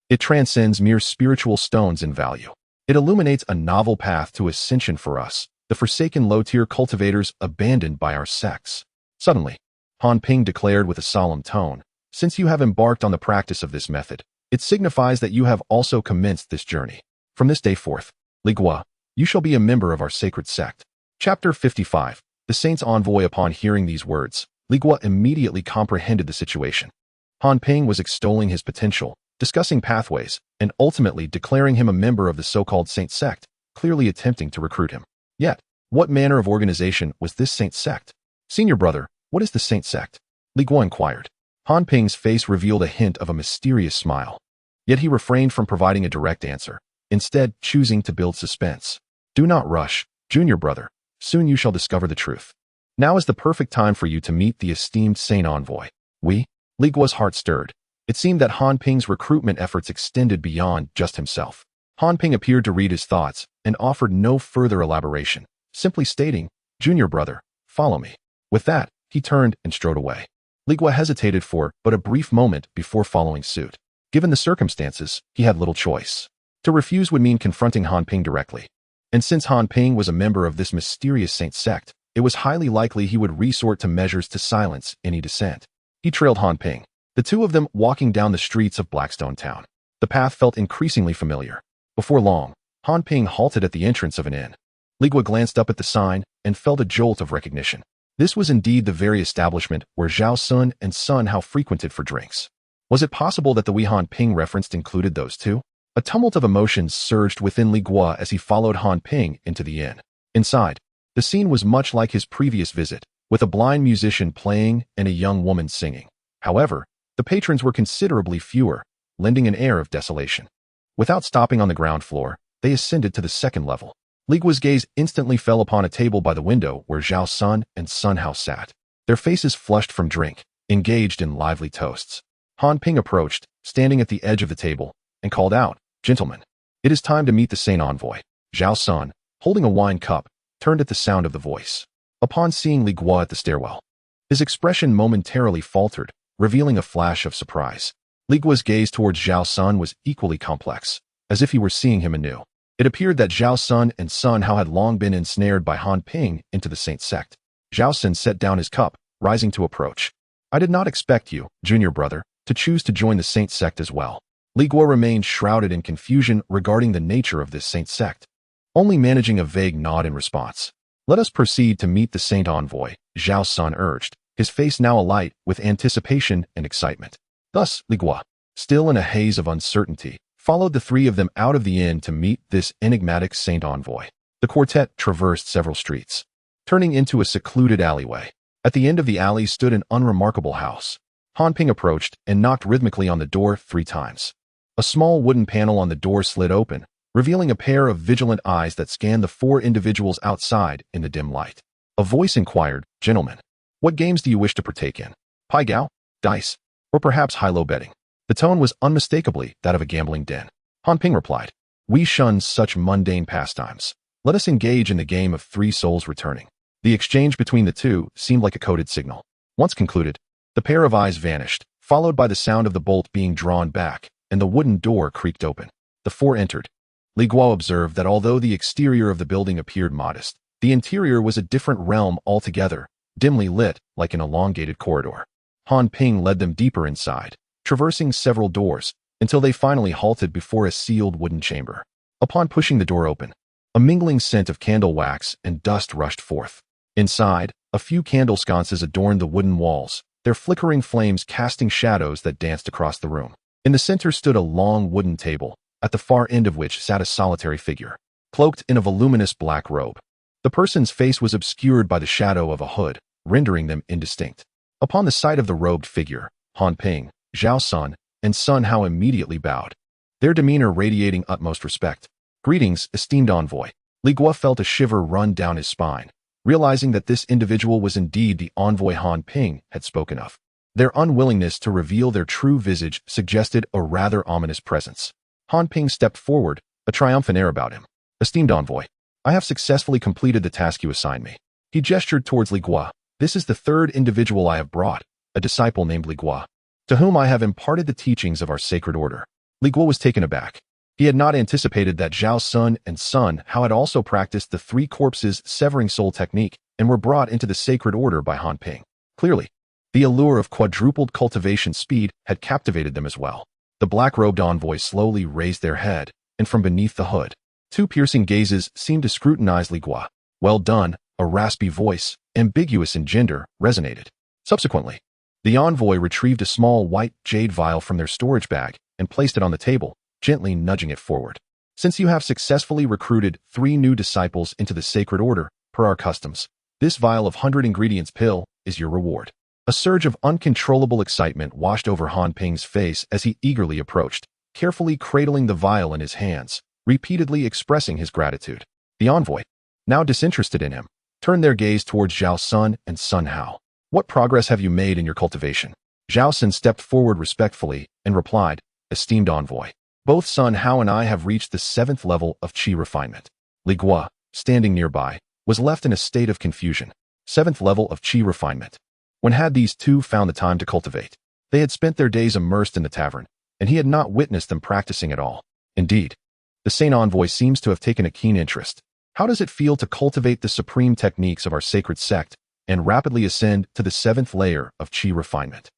It transcends mere spiritual stones in value. It illuminates a novel path to ascension for us, the forsaken low-tier cultivators abandoned by our sects. Suddenly, Han Ping declared with a solemn tone, since you have embarked on the practice of this method, it signifies that you have also commenced this journey. From this day forth, Li Guo, you shall be a member of our sacred sect. Chapter 55. The Saint's Envoy. Upon hearing these words, Li Guo immediately comprehended the situation. Han Ping was extolling his potential, discussing pathways, and ultimately declaring him a member of the so-called Saint sect, clearly attempting to recruit him. Yet, what manner of organization was this saint sect? Senior brother, what is the saint sect? Li Guo inquired. Han Ping's face revealed a hint of a mysterious smile. Yet he refrained from providing a direct answer, instead choosing to build suspense. Do not rush, junior brother. Soon you shall discover the truth. Now is the perfect time for you to meet the esteemed saint envoy. Li Guo's heart stirred. It seemed that Han Ping's recruitment efforts extended beyond just himself. Han Ping appeared to read his thoughts and offered no further elaboration, simply stating, Junior brother, follow me. With that, he turned and strode away. Li Guo hesitated for but a brief moment before following suit. Given the circumstances, he had little choice. To refuse would mean confronting Han Ping directly. And since Han Ping was a member of this mysterious saint sect, it was highly likely he would resort to measures to silence any dissent. He trailed Han Ping, the two of them walking down the streets of Blackstone Town. The path felt increasingly familiar. Before long, Han Ping halted at the entrance of an inn. Li Guo glanced up at the sign and felt a jolt of recognition. This was indeed the very establishment where Zhao Sun and Sun Hao frequented for drinks. Was it possible that the Wei Han Ping referenced included those two? A tumult of emotions surged within Li Guo as he followed Han Ping into the inn. Inside, the scene was much like his previous visit, with a blind musician playing and a young woman singing. However, the patrons were considerably fewer, lending an air of desolation. Without stopping on the ground floor, they ascended to the second level. Li Guo's gaze instantly fell upon a table by the window where Zhao Sun and Sun Hao sat, their faces flushed from drink, engaged in lively toasts. Han Ping approached, standing at the edge of the table, and called out, Gentlemen, it is time to meet the saint envoy. Zhao Sun, holding a wine cup, turned at the sound of the voice. Upon seeing Li Guo at the stairwell, his expression momentarily faltered, revealing a flash of surprise. Li Guo's gaze towards Zhao Sun was equally complex, as if he were seeing him anew. It appeared that Zhao Sun and Sun Hao had long been ensnared by Han Ping into the saint sect. Zhao Sun set down his cup, rising to approach. I did not expect you, junior brother, to choose to join the saint sect as well. Li Guo remained shrouded in confusion regarding the nature of this saint sect, only managing a vague nod in response. Let us proceed to meet the saint envoy, Zhao Sun urged, his face now alight with anticipation and excitement. Thus, Li Guo, still in a haze of uncertainty, followed the three of them out of the inn to meet this enigmatic saint envoy. The quartet traversed several streets, turning into a secluded alleyway. At the end of the alley stood an unremarkable house. Han Ping approached and knocked rhythmically on the door 3 times. A small wooden panel on the door slid open, revealing a pair of vigilant eyes that scanned the 4 individuals outside in the dim light. A voice inquired, Gentlemen, what games do you wish to partake in? Pai Gao, dice, or perhaps high-low betting? The tone was unmistakably that of a gambling den. Han Ping replied, We shun such mundane pastimes. Let us engage in the game of 3 souls returning. The exchange between the two seemed like a coded signal. Once concluded, the pair of eyes vanished, followed by the sound of the bolt being drawn back, and the wooden door creaked open. The 4 entered. Li Guo observed that although the exterior of the building appeared modest, the interior was a different realm altogether, dimly lit like an elongated corridor. Han Ping led them deeper inside, traversing several doors, until they finally halted before a sealed wooden chamber. Upon pushing the door open, a mingling scent of candle wax and dust rushed forth. Inside, a few candle sconces adorned the wooden walls, their flickering flames casting shadows that danced across the room. In the center stood a long wooden table, at the far end of which sat a solitary figure, cloaked in a voluminous black robe. The person's face was obscured by the shadow of a hood, rendering them indistinct. Upon the sight of the robed figure, Han Ping, Zhao Sun, and Sun Hao immediately bowed, their demeanor radiating utmost respect. Greetings, esteemed envoy. Li Guo felt a shiver run down his spine, realizing that this individual was indeed the envoy Han Ping had spoken of. Their unwillingness to reveal their true visage suggested a rather ominous presence. Han Ping stepped forward, a triumphant air about him. Esteemed envoy, I have successfully completed the task you assigned me. He gestured towards Li Guo. This is the 3rd individual I have brought, a disciple named Li Guo, to whom I have imparted the teachings of our sacred order. Li Guo was taken aback. He had not anticipated that Zhao Sun and Sun Hao had also practiced the 3 corpses severing soul technique and were brought into the sacred order by Han Ping. Clearly, the allure of quadrupled cultivation speed had captivated them as well. The black-robed envoys slowly raised their head, and from beneath the hood, 2 piercing gazes seemed to scrutinize Li Guo. Well done, a raspy voice, ambiguous in gender, resonated. Subsequently, the envoy retrieved a small white jade vial from their storage bag and placed it on the table, gently nudging it forward. Since you have successfully recruited 3 new disciples into the sacred order, per our customs, this vial of 100 ingredients pill is your reward. A surge of uncontrollable excitement washed over Han Ping's face as he eagerly approached, carefully cradling the vial in his hands, repeatedly expressing his gratitude. The envoy, now disinterested in him, turned their gaze towards Zhao Sun and Sun Hao. What progress have you made in your cultivation? Zhao Sun stepped forward respectfully and replied, Esteemed envoy, both Sun Hao and I have reached the 7th level of qi refinement. Li Guo, standing nearby, was left in a state of confusion. 7th level of qi refinement. When had these two found the time to cultivate? They had spent their days immersed in the tavern, and he had not witnessed them practicing at all. Indeed, the Saint Envoy seems to have taken a keen interest. How does it feel to cultivate the supreme techniques of our sacred sect and rapidly ascend to the 7th layer of qi refinement?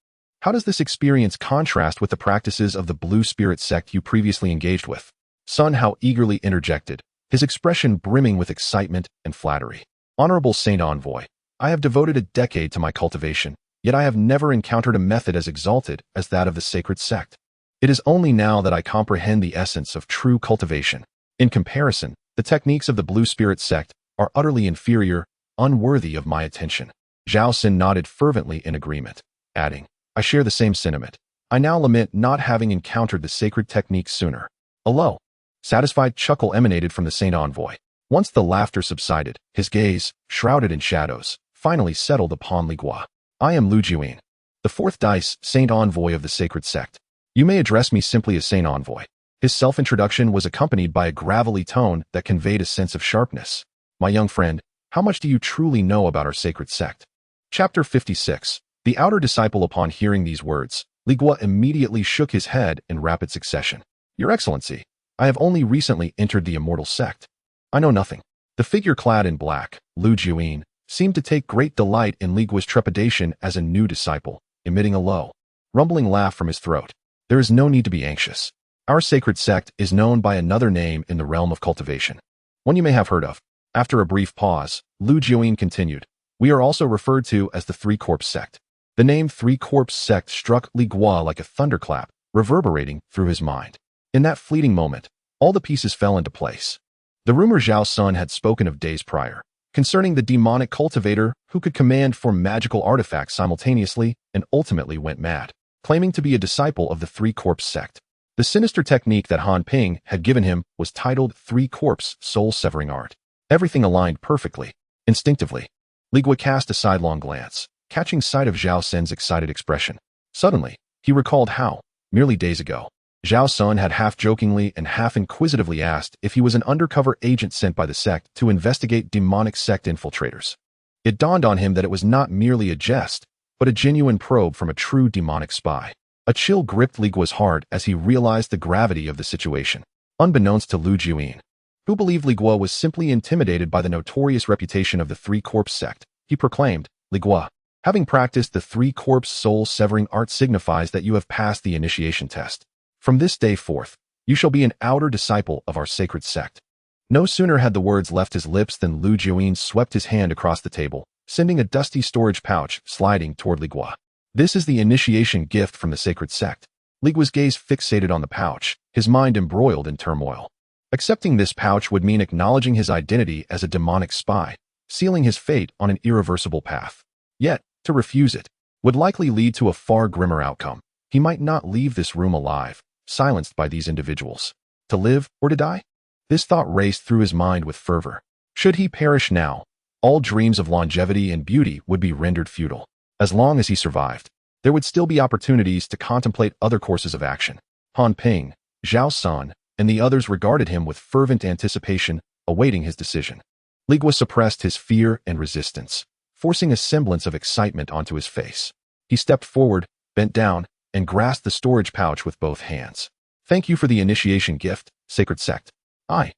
How does this experience contrast with the practices of the Blue Spirit sect you previously engaged with? Sun Hao eagerly interjected, his expression brimming with excitement and flattery. Honorable Saint Envoy, I have devoted a decade to my cultivation, yet I have never encountered a method as exalted as that of the sacred sect. It is only now that I comprehend the essence of true cultivation. In comparison, the techniques of the Blue Spirit sect are utterly inferior, unworthy of my attention. Zhao Sun nodded fervently in agreement, adding, I share the same sentiment. I now lament not having encountered the sacred techniques sooner. A low, satisfied chuckle emanated from the Saint Envoy. Once the laughter subsided, his gaze, shrouded in shadows, finally settled upon Li Guo. I am Lu Jiuyin, the 4th dice Saint Envoy of the sacred sect. You may address me simply as Saint Envoy. His self-introduction was accompanied by a gravelly tone that conveyed a sense of sharpness. My young friend, how much do you truly know about our sacred sect? Chapter 56. The outer disciple. Upon hearing these words, Li Guo immediately shook his head in rapid succession. Your Excellency, I have only recently entered the immortal sect. I know nothing. The figure clad in black, Lu Jiuyin, seemed to take great delight in Li Guo's trepidation as a new disciple, emitting a low, rumbling laugh from his throat. There is no need to be anxious. Our sacred sect is known by another name in the realm of cultivation, one you may have heard of. After a brief pause, Lu Jiuyin continued, we are also referred to as the Three Corpse sect. The name Three Corpse sect struck Li Guo like a thunderclap, reverberating through his mind. In that fleeting moment, all the pieces fell into place. The rumor Zhao Sun had spoken of days prior, concerning the demonic cultivator who could command 4 magical artifacts simultaneously and ultimately went mad, claiming to be a disciple of the Three Corpse sect. The sinister technique that Han Ping had given him was titled Three Corpse Soul-Severing Art. Everything aligned perfectly. Instinctively, Li Guo cast a sidelong glance, catching sight of Zhao Sun's excited expression. Suddenly, he recalled how, merely days ago, Zhao Sun had half-jokingly and half-inquisitively asked if he was an undercover agent sent by the sect to investigate demonic sect infiltrators. It dawned on him that it was not merely a jest, but a genuine probe from a true demonic spy. A chill gripped Li Guo's heart as he realized the gravity of the situation. Unbeknownst to Lu Jiuyin, who believed Li Guo was simply intimidated by the notorious reputation of the Three Corpse sect, he proclaimed, Li Guo, having practiced the Three Corpse soul-severing art signifies that you have passed the initiation test. From this day forth, you shall be an outer disciple of our sacred sect. No sooner had the words left his lips than Lu Jiuyin swept his hand across the table, sending a dusty storage pouch sliding toward Li Guo. This is the initiation gift from the sacred sect. Li Guo's gaze fixated on the pouch, his mind embroiled in turmoil. Accepting this pouch would mean acknowledging his identity as a demonic spy, sealing his fate on an irreversible path. Yet, to refuse it would likely lead to a far grimmer outcome. He might not leave this room alive, silenced by these individuals. To live or to die? This thought raced through his mind with fervor. Should he perish now, all dreams of longevity and beauty would be rendered futile. As long as he survived, there would still be opportunities to contemplate other courses of action. Han Ping, Zhao Sun, and the others regarded him with fervent anticipation, awaiting his decision. Li Guo suppressed his fear and resistance, forcing a semblance of excitement onto his face. He stepped forward, bent down, and grasped the storage pouch with both hands. Thank you for the initiation gift, sacred sect. I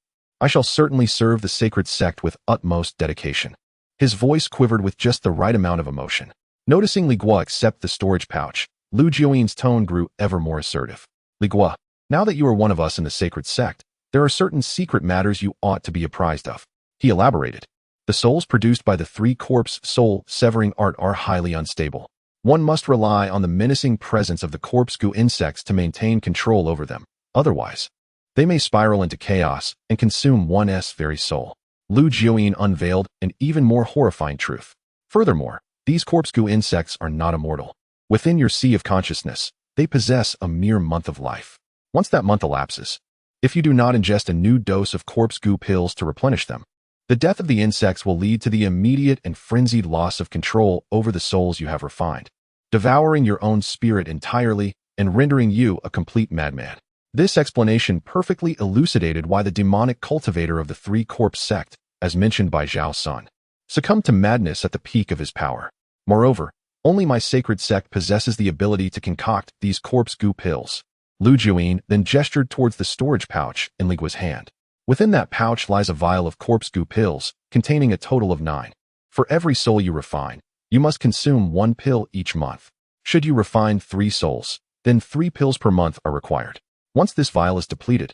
shall certainly serve the sacred sect with utmost dedication. His voice quivered with just the right amount of emotion. Noticing Li Guo accept the storage pouch, Lu Jiuyin's tone grew ever more assertive. Li Guo, now that you are one of us in the sacred sect, there are certain secret matters you ought to be apprised of. He elaborated. The souls produced by the Three Corpse soul-severing art are highly unstable. One must rely on the menacing presence of the corpse goo insects to maintain control over them. Otherwise, They may spiral into chaos and consume one's very soul. Lu Jiuyin unveiled an even more horrifying truth. Furthermore, these corpse goo insects are not immortal. Within your sea of consciousness, they possess a mere month of life. Once that month elapses, if you do not ingest a new dose of corpse goo pills to replenish them, the death of the insects will lead to the immediate and frenzied loss of control over the souls you have refined, devouring your own spirit entirely and rendering you a complete madman. This explanation perfectly elucidated why the demonic cultivator of the three corpse sect, as mentioned by Zhao Sun, succumbed to madness at the peak of his power. Moreover, only my sacred sect possesses the ability to concoct these corpse goo pills. Lu Jiuyin then gestured towards the storage pouch in Li Guo's hand. Within that pouch lies a vial of corpse goo pills, containing a total of 9. For every soul you refine, you must consume 1 pill each month. Should you refine 3 souls, then 3 pills per month are required. Once this vial is depleted,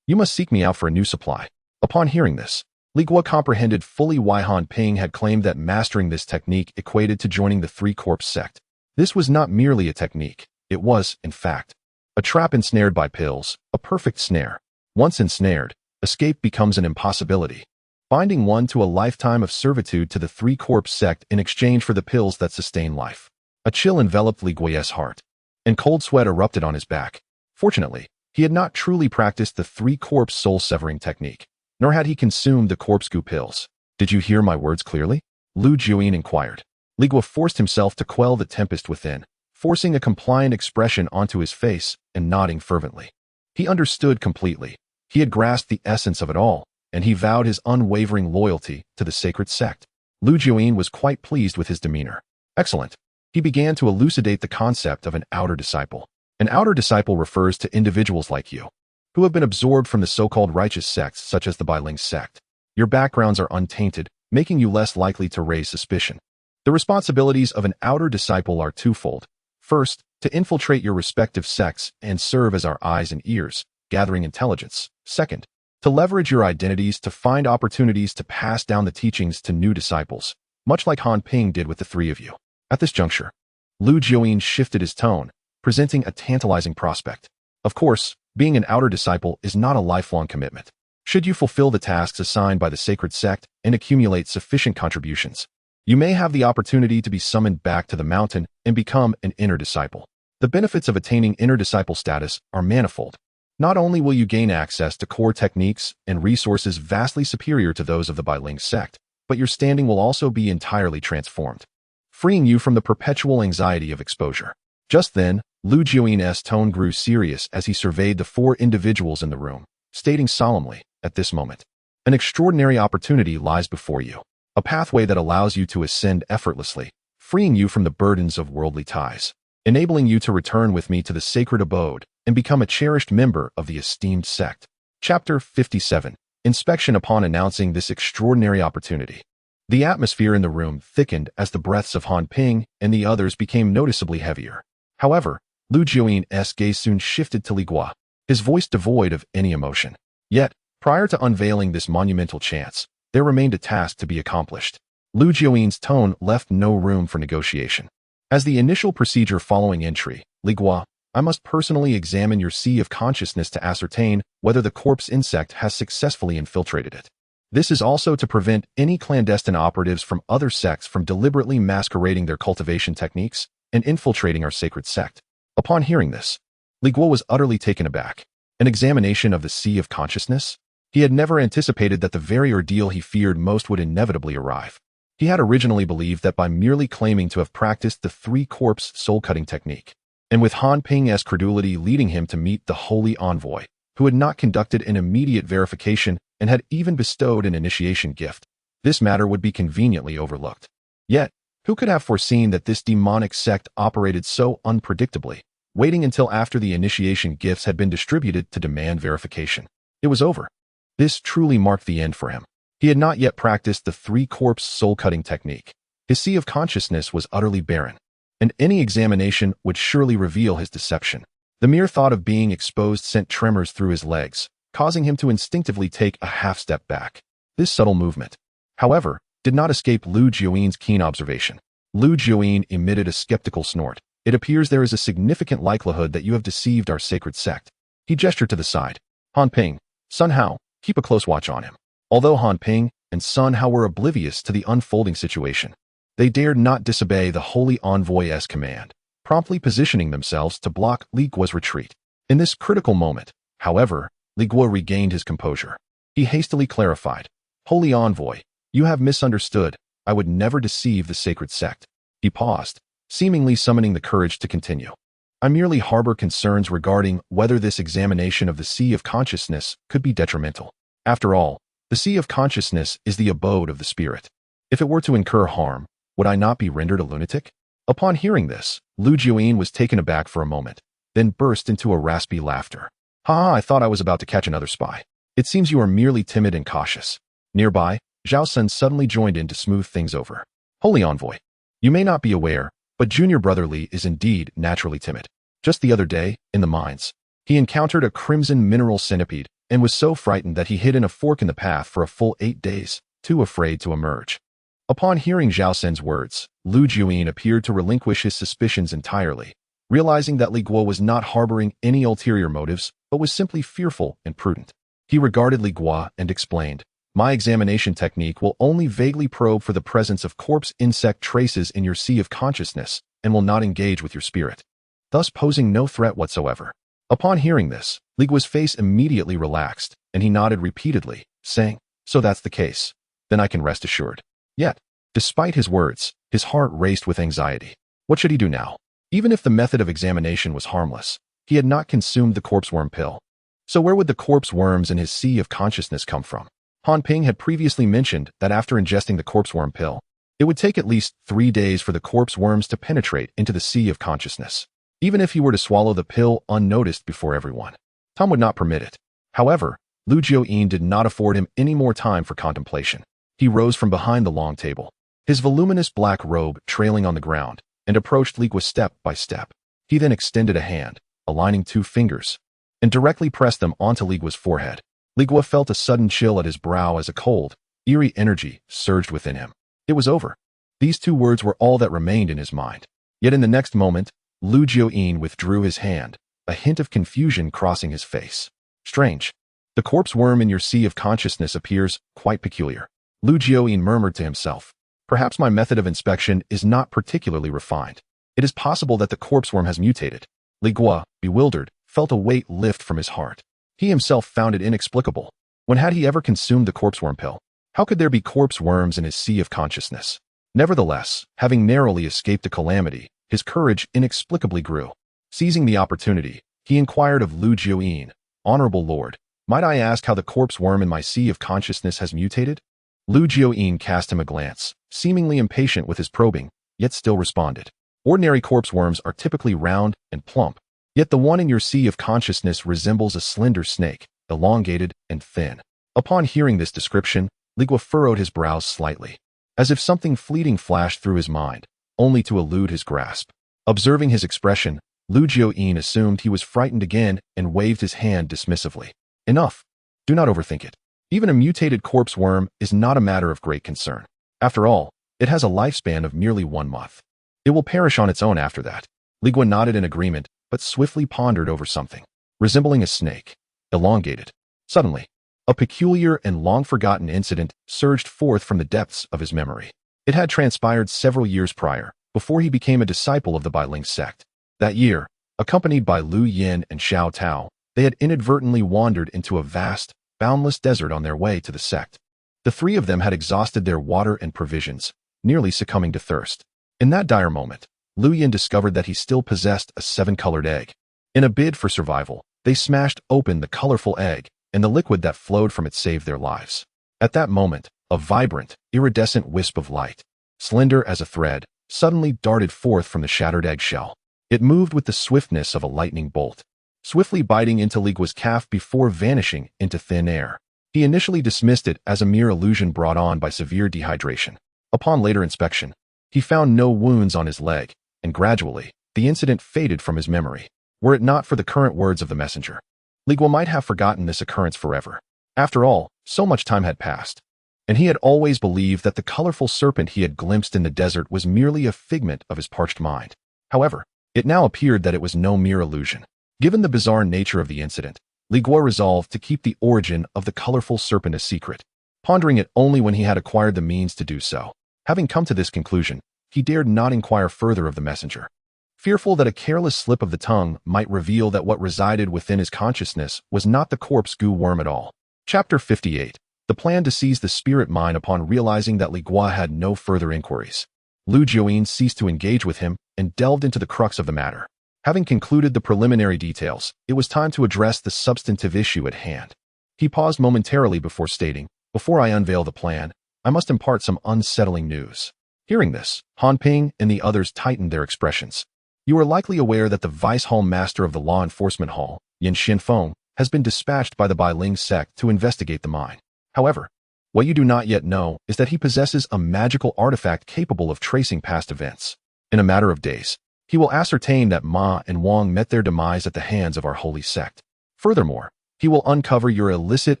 you must seek me out for a new supply. Upon hearing this, Li Guo comprehended fully why Han Ping had claimed that mastering this technique equated to joining the three corpse sect. This was not merely a technique, it was, in fact, a trap ensnared by pills, a perfect snare. Once ensnared, escape becomes an impossibility, binding one to a lifetime of servitude to the three corpse sect in exchange for the pills that sustain life. A chill enveloped Li Guo's heart, and cold sweat erupted on his back. Fortunately, he had not truly practiced the three corpse soul severing technique, nor had he consumed the corpse goo pills. Did you hear my words clearly? Lu Jiuyin inquired. Li Guo forced himself to quell the tempest within, forcing a compliant expression onto his face and nodding fervently. He understood completely. He had grasped the essence of it all, and he vowed his unwavering loyalty to the sacred sect. Lu Jiuyin was quite pleased with his demeanor. Excellent. He began to elucidate the concept of an outer disciple. An outer disciple refers to individuals like you, who have been absorbed from the so-called righteous sects such as the Bailing sect. Your backgrounds are untainted, making you less likely to raise suspicion. The responsibilities of an outer disciple are twofold. First, to infiltrate your respective sects and serve as our eyes and ears, gathering intelligence. Second, to leverage your identities to find opportunities to pass down the teachings to new disciples, much like Han Ping did with the three of you. At this juncture, Lu Jiuyin shifted his tone, presenting a tantalizing prospect. Of course, being an outer disciple is not a lifelong commitment. Should you fulfill the tasks assigned by the sacred sect and accumulate sufficient contributions, you may have the opportunity to be summoned back to the mountain and become an inner disciple. The benefits of attaining inner disciple status are manifold. Not only will you gain access to core techniques and resources vastly superior to those of the Bailing sect, but your standing will also be entirely transformed, freeing you from the perpetual anxiety of exposure. Just then, Lu Jiuyin's tone grew serious as he surveyed the 4 individuals in the room, stating solemnly, at this moment, an extraordinary opportunity lies before you, a pathway that allows you to ascend effortlessly, freeing you from the burdens of worldly ties, enabling you to return with me to the sacred abode and become a cherished member of the esteemed sect. Chapter 57. Inspection. Upon announcing this extraordinary opportunity, the atmosphere in the room thickened as the breaths of Han Ping and the others became noticeably heavier. However, Lu Jiuyin's gaze soon shifted to Li Guo, his voice devoid of any emotion. Yet, prior to unveiling this monumental chance, there remained a task to be accomplished. Lu Jiuyin's tone left no room for negotiation. As the initial procedure following entry, Li Guo, I must personally examine your sea of consciousness to ascertain whether the corpse insect has successfully infiltrated it. This is also to prevent any clandestine operatives from other sects from deliberately masquerading their cultivation techniques and infiltrating our sacred sect. Upon hearing this, Li Guo was utterly taken aback. An examination of the sea of consciousness? He had never anticipated that the very ordeal he feared most would inevitably arrive. He had originally believed that by merely claiming to have practiced the three corpse soul-cutting technique, and with Han Ping's credulity leading him to meet the holy envoy, who had not conducted an immediate verification and had even bestowed an initiation gift, this matter would be conveniently overlooked. Yet, who could have foreseen that this demonic sect operated so unpredictably, waiting until after the initiation gifts had been distributed to demand verification? It was over. This truly marked the end for him. He had not yet practiced the three corpse soul-cutting technique. His sea of consciousness was utterly barren, and any examination would surely reveal his deception. The mere thought of being exposed sent tremors through his legs, causing him to instinctively take a half-step back. This subtle movement, however, did not escape Lu Jiuyin's keen observation. Lu Jiuyin emitted a skeptical snort. It appears there is a significant likelihood that you have deceived our sacred sect. He gestured to the side. Han Ping, Sun Hao, keep a close watch on him. Although Han Ping and Sun Hao were oblivious to the unfolding situation, they dared not disobey the holy envoy's command, promptly positioning themselves to block Li Guo's retreat. In this critical moment, however, Li Guo regained his composure. He hastily clarified, "Holy envoy, you have misunderstood. I would never deceive the sacred sect." He paused, seemingly summoning the courage to continue. "I merely harbor concerns regarding whether this examination of the sea of consciousness could be detrimental. After all, the sea of consciousness is the abode of the spirit. If it were to incur harm, would I not be rendered a lunatic?" Upon hearing this, Lu Jiuyin was taken aback for a moment, then burst into a raspy laughter. "Ha, I thought I was about to catch another spy. It seems you are merely timid and cautious." Nearby, Zhao Sun suddenly joined in to smooth things over. "Holy envoy, you may not be aware, but junior brother Li is indeed naturally timid. Just the other day, in the mines, he encountered a crimson mineral centipede and was so frightened that he hid in a fork in the path for a full 8 days, too afraid to emerge." Upon hearing Zhao Sun's words, Lu Jiuyin appeared to relinquish his suspicions entirely, realizing that Li Guo was not harboring any ulterior motives, but was simply fearful and prudent. He regarded Li Guo and explained, "My examination technique will only vaguely probe for the presence of corpse insect traces in your sea of consciousness and will not engage with your spirit, thus posing no threat whatsoever." Upon hearing this, Li Guo's face immediately relaxed, and he nodded repeatedly, saying, "So that's the case. Then I can rest assured." Yet, despite his words, his heart raced with anxiety. What should he do now? Even if the method of examination was harmless, he had not consumed the corpse worm pill. So where would the corpse worms in his sea of consciousness come from? Han Ping had previously mentioned that after ingesting the corpse worm pill, it would take at least 3 days for the corpse worms to penetrate into the sea of consciousness. Even if he were to swallow the pill unnoticed before everyone, Tom would not permit it. However, Lu Jiuyin did not afford him any more time for contemplation. He rose from behind the long table, his voluminous black robe trailing on the ground, and approached Li Guo step by step. He then extended a hand, aligning 2 fingers, and directly pressed them onto Li Guo's forehead. Li Guo felt a sudden chill at his brow as a cold, eerie energy surged within him. It was over. These 2 words were all that remained in his mind. Yet in the next moment, Lu Jiuyin withdrew his hand, a hint of confusion crossing his face. "Strange. The corpse worm in your sea of consciousness appears quite peculiar." Lu Jiuyin murmured to himself. "Perhaps my method of inspection is not particularly refined. It is possible that the corpse worm has mutated." Li Guo, bewildered, felt a weight lift from his heart. He himself found it inexplicable. When had he ever consumed the corpse worm pill? How could there be corpse worms in his sea of consciousness? Nevertheless, having narrowly escaped a calamity, his courage inexplicably grew. Seizing the opportunity, he inquired of Lu Jiuyin, "Honorable Lord, might I ask how the corpse worm in my sea of consciousness has mutated?" Lu Jiuyin cast him a glance, seemingly impatient with his probing, yet still responded, "Ordinary corpse worms are typically round and plump, yet the one in your sea of consciousness resembles a slender snake, elongated and thin." Upon hearing this description, Li Guo furrowed his brows slightly, as if something fleeting flashed through his mind, only to elude his grasp. Observing his expression, Lu Jiuyin assumed he was frightened again and waved his hand dismissively. "Enough. Do not overthink it. Even a mutated corpse worm is not a matter of great concern. After all, it has a lifespan of merely 1 month. It will perish on its own after that." Li Guo nodded in agreement, but swiftly pondered over something. Resembling a snake, elongated. Suddenly, a peculiar and long-forgotten incident surged forth from the depths of his memory. It had transpired several years prior, before he became a disciple of the Bailing sect. That year, accompanied by Lu Yin and Xiao Tao, they had inadvertently wandered into a vast, boundless desert on their way to the sect. The 3 of them had exhausted their water and provisions, nearly succumbing to thirst. In that dire moment, Lu Yin discovered that he still possessed a 7-colored egg. In a bid for survival, they smashed open the colorful egg, and the liquid that flowed from it saved their lives. At that moment, a vibrant, iridescent wisp of light, slender as a thread, suddenly darted forth from the shattered eggshell. It moved with the swiftness of a lightning bolt, swiftly biting into Li Guo's calf before vanishing into thin air. He initially dismissed it as a mere illusion brought on by severe dehydration. Upon later inspection, he found no wounds on his leg, and gradually, the incident faded from his memory. Were it not for the current words of the messenger, Li Guo might have forgotten this occurrence forever. After all, so much time had passed, and he had always believed that the colorful serpent he had glimpsed in the desert was merely a figment of his parched mind. However, it now appeared that it was no mere illusion. Given the bizarre nature of the incident, Li Guo resolved to keep the origin of the colorful serpent a secret, pondering it only when he had acquired the means to do so. Having come to this conclusion, he dared not inquire further of the messenger, fearful that a careless slip of the tongue might reveal that what resided within his consciousness was not the corpse goo worm at all. Chapter 58. The plan to seize the spirit mine. Upon realizing that Li Guo had no further inquiries, Lu Jiuyin ceased to engage with him and delved into the crux of the matter. Having concluded the preliminary details, it was time to address the substantive issue at hand. He paused momentarily before stating, "Before I unveil the plan, I must impart some unsettling news." Hearing this, Han Ping and the others tightened their expressions. "You are likely aware that the Vice Hall Master of the Law Enforcement Hall, Yin Xianfeng, has been dispatched by the Bailing sect to investigate the mine. However, what you do not yet know is that he possesses a magical artifact capable of tracing past events. In a matter of days, he will ascertain that Ma and Wang met their demise at the hands of our holy sect. Furthermore, he will uncover your illicit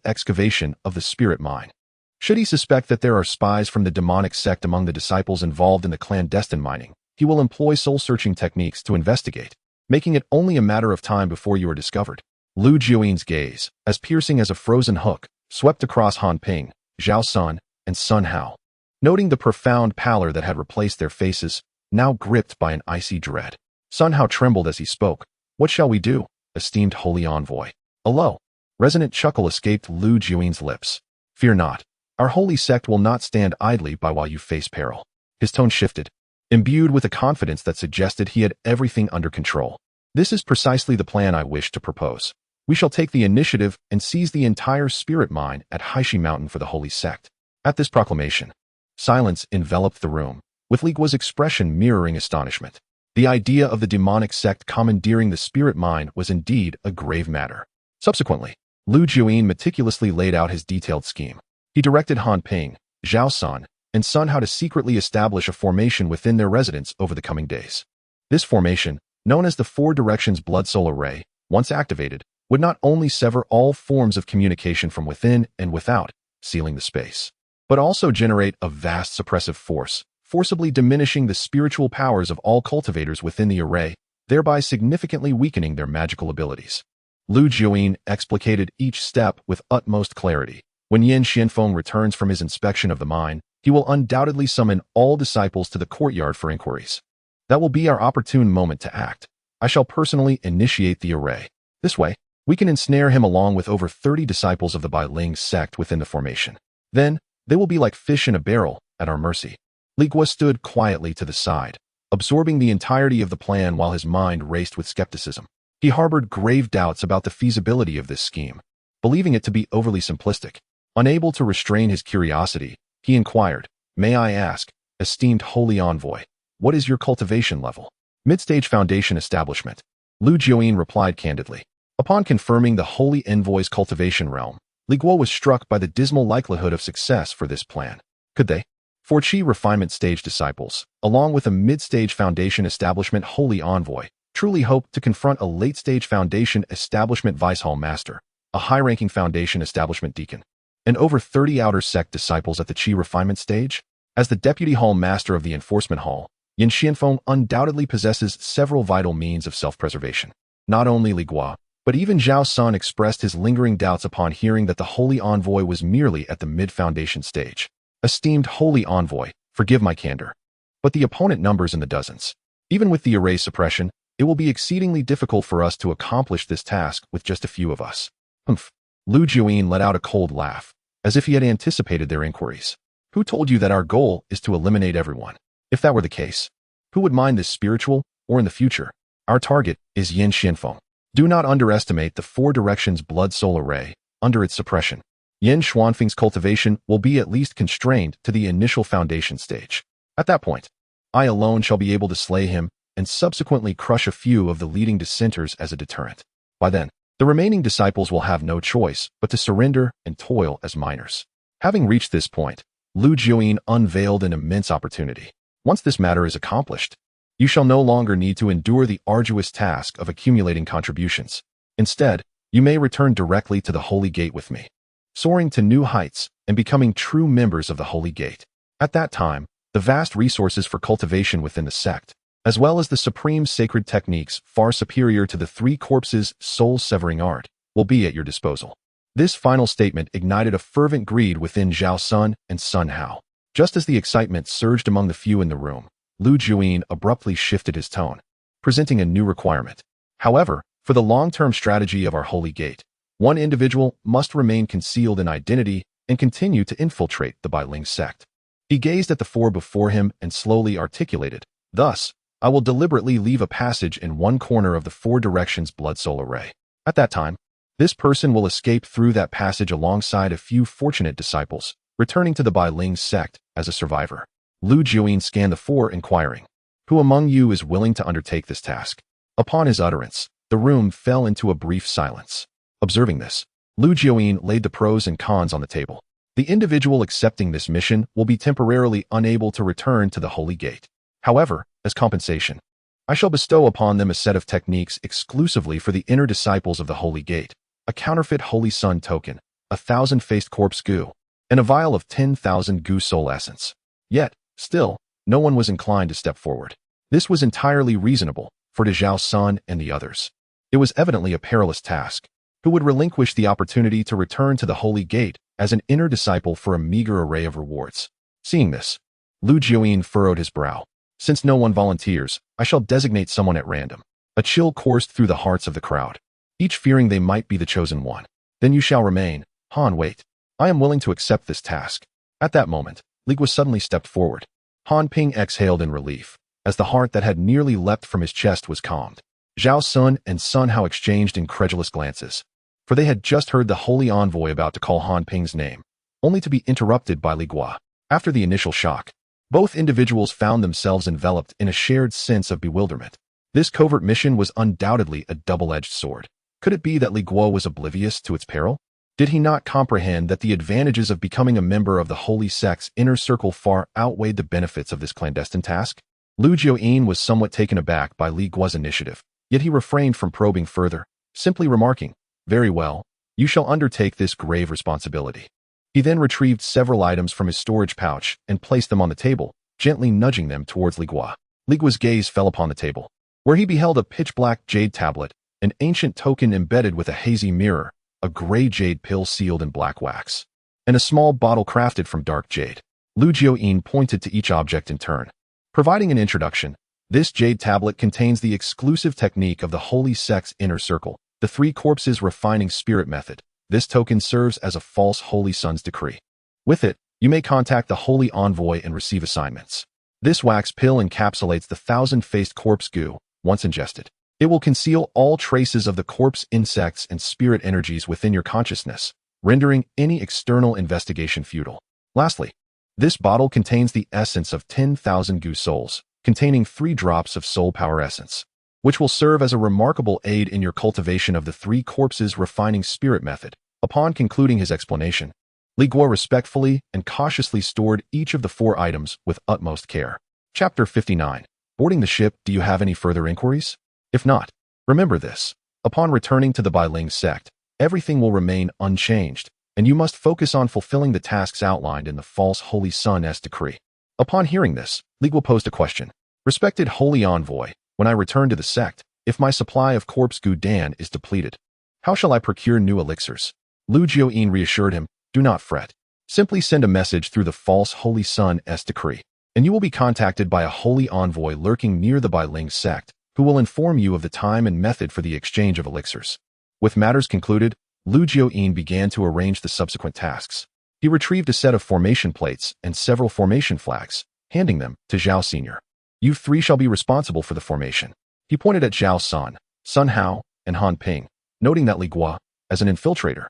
excavation of the spirit mine. Should he suspect that there are spies from the demonic sect among the disciples involved in the clandestine mining, he will employ soul-searching techniques to investigate, making it only a matter of time before you are discovered." Lu Jiuyin's gaze, as piercing as a frozen hook, swept across Han Ping, Zhao Sun, and Sun Hao, noting the profound pallor that had replaced their faces, now gripped by an icy dread. Sun Hao trembled as he spoke. "What shall we do, esteemed holy envoy?" A low, resonant chuckle escaped Lu Jiuyin's lips. "Fear not. Our holy sect will not stand idly by while you face peril." His tone shifted, imbued with a confidence that suggested he had everything under control. "This is precisely the plan I wish to propose. We shall take the initiative and seize the entire spirit mine at Haishi Mountain for the holy sect." At this proclamation, silence enveloped the room, with Li Guo's expression mirroring astonishment. The idea of the demonic sect commandeering the spirit mine was indeed a grave matter. Subsequently, Lu Jiuyin meticulously laid out his detailed scheme. He directed Han Ping, Zhao Sun, and Sun Hao to secretly establish a formation within their residence over the coming days. This formation, known as the Four Directions Blood Soul Array, once activated, would not only sever all forms of communication from within and without, sealing the space, but also generate a vast suppressive force, forcibly diminishing the spiritual powers of all cultivators within the array, thereby significantly weakening their magical abilities. Lu Jiuyin explicated each step with utmost clarity. When Yin Xianfeng returns from his inspection of the mine, he will undoubtedly summon all disciples to the courtyard for inquiries. That will be our opportune moment to act. I shall personally initiate the array. This way, we can ensnare him along with over 30 disciples of the Bailing sect within the formation. Then, they will be like fish in a barrel, at our mercy." Li Guo stood quietly to the side, absorbing the entirety of the plan while his mind raced with skepticism. He harbored grave doubts about the feasibility of this scheme, believing it to be overly simplistic. Unable to restrain his curiosity, he inquired, "May I ask, esteemed holy envoy, what is your cultivation level?" "Mid-stage foundation establishment," Lu Jiuyin replied candidly. Upon confirming the holy envoy's cultivation realm, Li Guo was struck by the dismal likelihood of success for this plan. Could they, for Qi refinement stage disciples, along with a mid-stage foundation establishment holy envoy, truly hope to confront a late-stage foundation establishment vice hall master, a high-ranking foundation establishment deacon, and over 30 outer sect disciples at the Qi refinement stage? As the deputy hall master of the enforcement hall, Yin Xianfeng undoubtedly possesses several vital means of self-preservation. Not only Li Guo, but even Zhao Sun expressed his lingering doubts upon hearing that the holy envoy was merely at the mid-foundation stage. "Esteemed holy envoy, forgive my candor, but the opponent numbers in the dozens. Even with the array suppression, it will be exceedingly difficult for us to accomplish this task with just a few of us." "Humph." Lu Jiuyin let out a cold laugh, as if he had anticipated their inquiries. "Who told you that our goal is to eliminate everyone? If that were the case, who would mind this spiritual, or in the future? Our target is Yin Xianfeng. Do not underestimate the Four Directions Blood Soul Array. Under its suppression, Yin Xuanfeng's cultivation will be at least constrained to the initial foundation stage. At that point, I alone shall be able to slay him and subsequently crush a few of the leading dissenters as a deterrent. By then, the remaining disciples will have no choice but to surrender and toil as miners." Having reached this point, Lu Jiuyin unveiled an immense opportunity. "Once this matter is accomplished, you shall no longer need to endure the arduous task of accumulating contributions. Instead, you may return directly to the Holy Gate with me, soaring to new heights and becoming true members of the Holy Gate. At that time, the vast resources for cultivation within the sect, as well as the supreme sacred techniques far superior to the Three Corpses' soul-severing art, will be at your disposal. This final statement ignited a fervent greed within Zhao Sun and Sun Hao. Just as the excitement surged among the few in the room, Lu Juyin abruptly shifted his tone, presenting a new requirement. However, for the long-term strategy of our holy gate, one individual must remain concealed in identity and continue to infiltrate the Bailing sect. He gazed at the four before him and slowly articulated, "Thus, I will deliberately leave a passage in one corner of the four directions blood soul array. At that time, this person will escape through that passage alongside a few fortunate disciples, returning to the Bailing sect as a survivor." Lu Juyin scanned the four, inquiring, "Who among you is willing to undertake this task?" Upon his utterance, the room fell into a brief silence. Observing this, Lu Juyin laid the pros and cons on the table. The individual accepting this mission will be temporarily unable to return to the Holy Gate. However, as compensation, I shall bestow upon them a set of techniques exclusively for the inner disciples of the Holy Gate, a counterfeit Holy Sun token, 1,000-faced corpse goo, and a vial of 10,000 goo soul essence. Yet, still, no one was inclined to step forward. This was entirely reasonable for Zhao Sun and the others. It was evidently a perilous task. Who would relinquish the opportunity to return to the Holy Gate as an inner disciple for a meager array of rewards? Seeing this, Lu Juyin furrowed his brow. "Since no one volunteers, I shall designate someone at random." A chill coursed through the hearts of the crowd, each fearing they might be the chosen one. "Then you shall remain. Han, wait. I am willing to accept this task." At that moment, Li Guo suddenly stepped forward. Han Ping exhaled in relief, as the heart that had nearly leapt from his chest was calmed. Zhao Sun and Sun Hao exchanged incredulous glances, for they had just heard the holy envoy about to call Han Ping's name, only to be interrupted by Li Guo. After the initial shock, both individuals found themselves enveloped in a shared sense of bewilderment. This covert mission was undoubtedly a double-edged sword. Could it be that Li Guo was oblivious to its peril? Did he not comprehend that the advantages of becoming a member of the Holy Sect's inner circle far outweighed the benefits of this clandestine task? Lu Juyin was somewhat taken aback by Li Guo's initiative, yet he refrained from probing further, simply remarking, "Very well, you shall undertake this grave responsibility." He then retrieved several items from his storage pouch and placed them on the table, gently nudging them towards Li Guo. Li Guo's gaze fell upon the table, where he beheld a pitch-black jade tablet, an ancient token embedded with a hazy mirror, a gray jade pill sealed in black wax, and a small bottle crafted from dark jade. Lu Juyin pointed to each object in turn, providing an introduction. This jade tablet contains the exclusive technique of the Holy Sect's inner circle, the three corpses refining spirit method. This token serves as a false Holy Sun's decree. With it, you may contact the Holy Envoy and receive assignments. This wax pill encapsulates the 1,000-faced corpse goo. Once ingested, it will conceal all traces of the corpse insects and spirit energies within your consciousness, rendering any external investigation futile. Lastly, this bottle contains the essence of 10,000 goo souls, containing 3 drops of soul power essence, which will serve as a remarkable aid in your cultivation of the three corpses refining spirit method. Upon concluding his explanation, Li Guo respectfully and cautiously stored each of the 4 items with utmost care. Chapter 59. Boarding the ship. Do you have any further inquiries? If not, remember this. Upon returning to the Bailing sect, everything will remain unchanged, and you must focus on fulfilling the tasks outlined in the false Holy Sun's decree. Upon hearing this, Li Guo posed a question. "Respected Holy Envoy, when I return to the sect, if my supply of corpse goo dan is depleted, how shall I procure new elixirs?" Lu Juyin reassured him, "Do not fret. Simply send a message through the false Holy Sun's decree, and you will be contacted by a holy envoy lurking near the Bailing sect, who will inform you of the time and method for the exchange of elixirs." With matters concluded, Lu Juyin began to arrange the subsequent tasks. He retrieved a set of formation plates and several formation flags, handing them to Zhao Sr. "You 3 shall be responsible for the formation." He pointed at Zhao Sun, Sun Hao, and Han Ping, noting that Li Guo, as an infiltrator,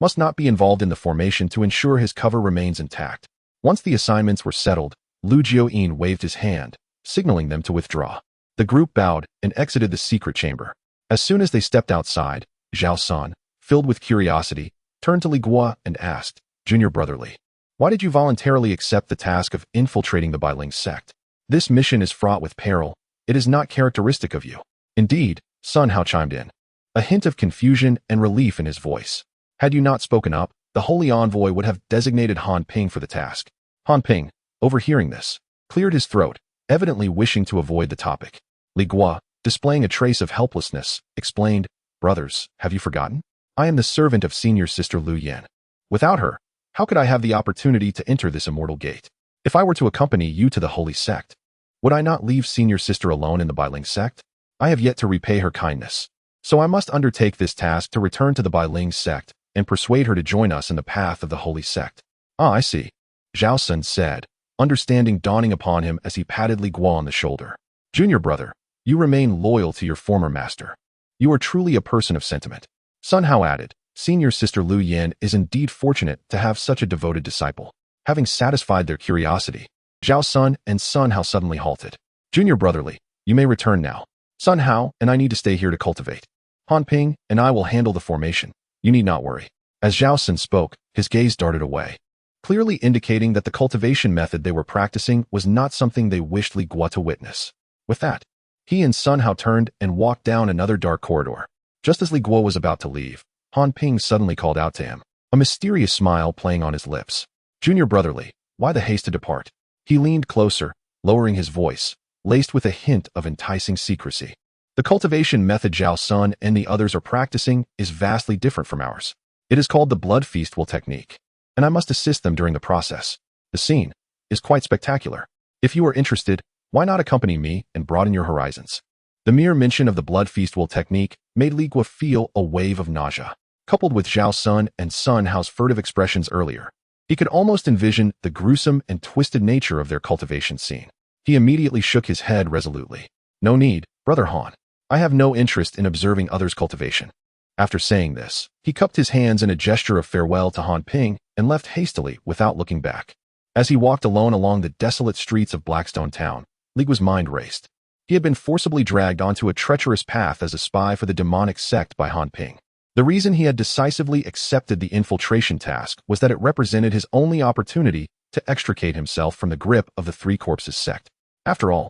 must not be involved in the formation to ensure his cover remains intact. Once the assignments were settled, Lu Juyin waved his hand, signaling them to withdraw. The group bowed and exited the secret chamber. As soon as they stepped outside, Zhao Sun, filled with curiosity, turned to Li Guo and asked, "Junior brother Li, why did you voluntarily accept the task of infiltrating the Bailing sect? This mission is fraught with peril. It is not characteristic of you." "Indeed," Sun Hao chimed in, a hint of confusion and relief in his voice. "Had you not spoken up, the Holy Envoy would have designated Han Ping for the task." Han Ping, overhearing this, cleared his throat, evidently wishing to avoid the topic. Li Guo, displaying a trace of helplessness, explained, "Brothers, have you forgotten? I am the servant of Senior Sister Lu Yan. Without her, how could I have the opportunity to enter this immortal gate? If I were to accompany you to the holy sect, would I not leave Senior Sister alone in the Bailing sect? I have yet to repay her kindness, so I must undertake this task to return to the Bailing sect and persuade her to join us in the path of the holy sect. Ah, I see, Zhao Sun said, understanding dawning upon him as he patted Li Guo on the shoulder. Junior brother, you remain loyal to your former master. You are truly a person of sentiment. Sun Hao added, Senior Sister Lu Yan is indeed fortunate to have such a devoted disciple. Having satisfied their curiosity, Zhao Sun and Sun Hao suddenly halted. Junior brotherly, you may return now. Sun Hao and I need to stay here to cultivate. Han Ping and I will handle the formation. You need not worry. As Zhao Sun spoke, his gaze darted away, clearly indicating that the cultivation method they were practicing was not something they wished Li Guo to witness. With that, he and Sun Hao turned and walked down another dark corridor. Just as Li Guo was about to leave, Han Ping suddenly called out to him, a mysterious smile playing on his lips. Junior brotherly, why the haste to depart? He leaned closer, lowering his voice, laced with a hint of enticing secrecy. The cultivation method Zhao Sun and the others are practicing is vastly different from ours. It is called the blood feast technique, and I must assist them during the process. The scene is quite spectacular. If you are interested, why not accompany me and broaden your horizons? The mere mention of the blood feast technique made Li Guo feel a wave of nausea. Coupled with Zhao Sun and Sun Hao's furtive expressions earlier, he could almost envision the gruesome and twisted nature of their cultivation scene. He immediately shook his head resolutely. No need, Brother Han. I have no interest in observing others' cultivation. After saying this, he cupped his hands in a gesture of farewell to Han Ping and left hastily without looking back. As he walked alone along the desolate streets of Blackstone Town, Li Guo's mind raced. He had been forcibly dragged onto a treacherous path as a spy for the demonic sect by Han Ping. The reason he had decisively accepted the infiltration task was that it represented his only opportunity to extricate himself from the grip of the Three Corpses sect. After all,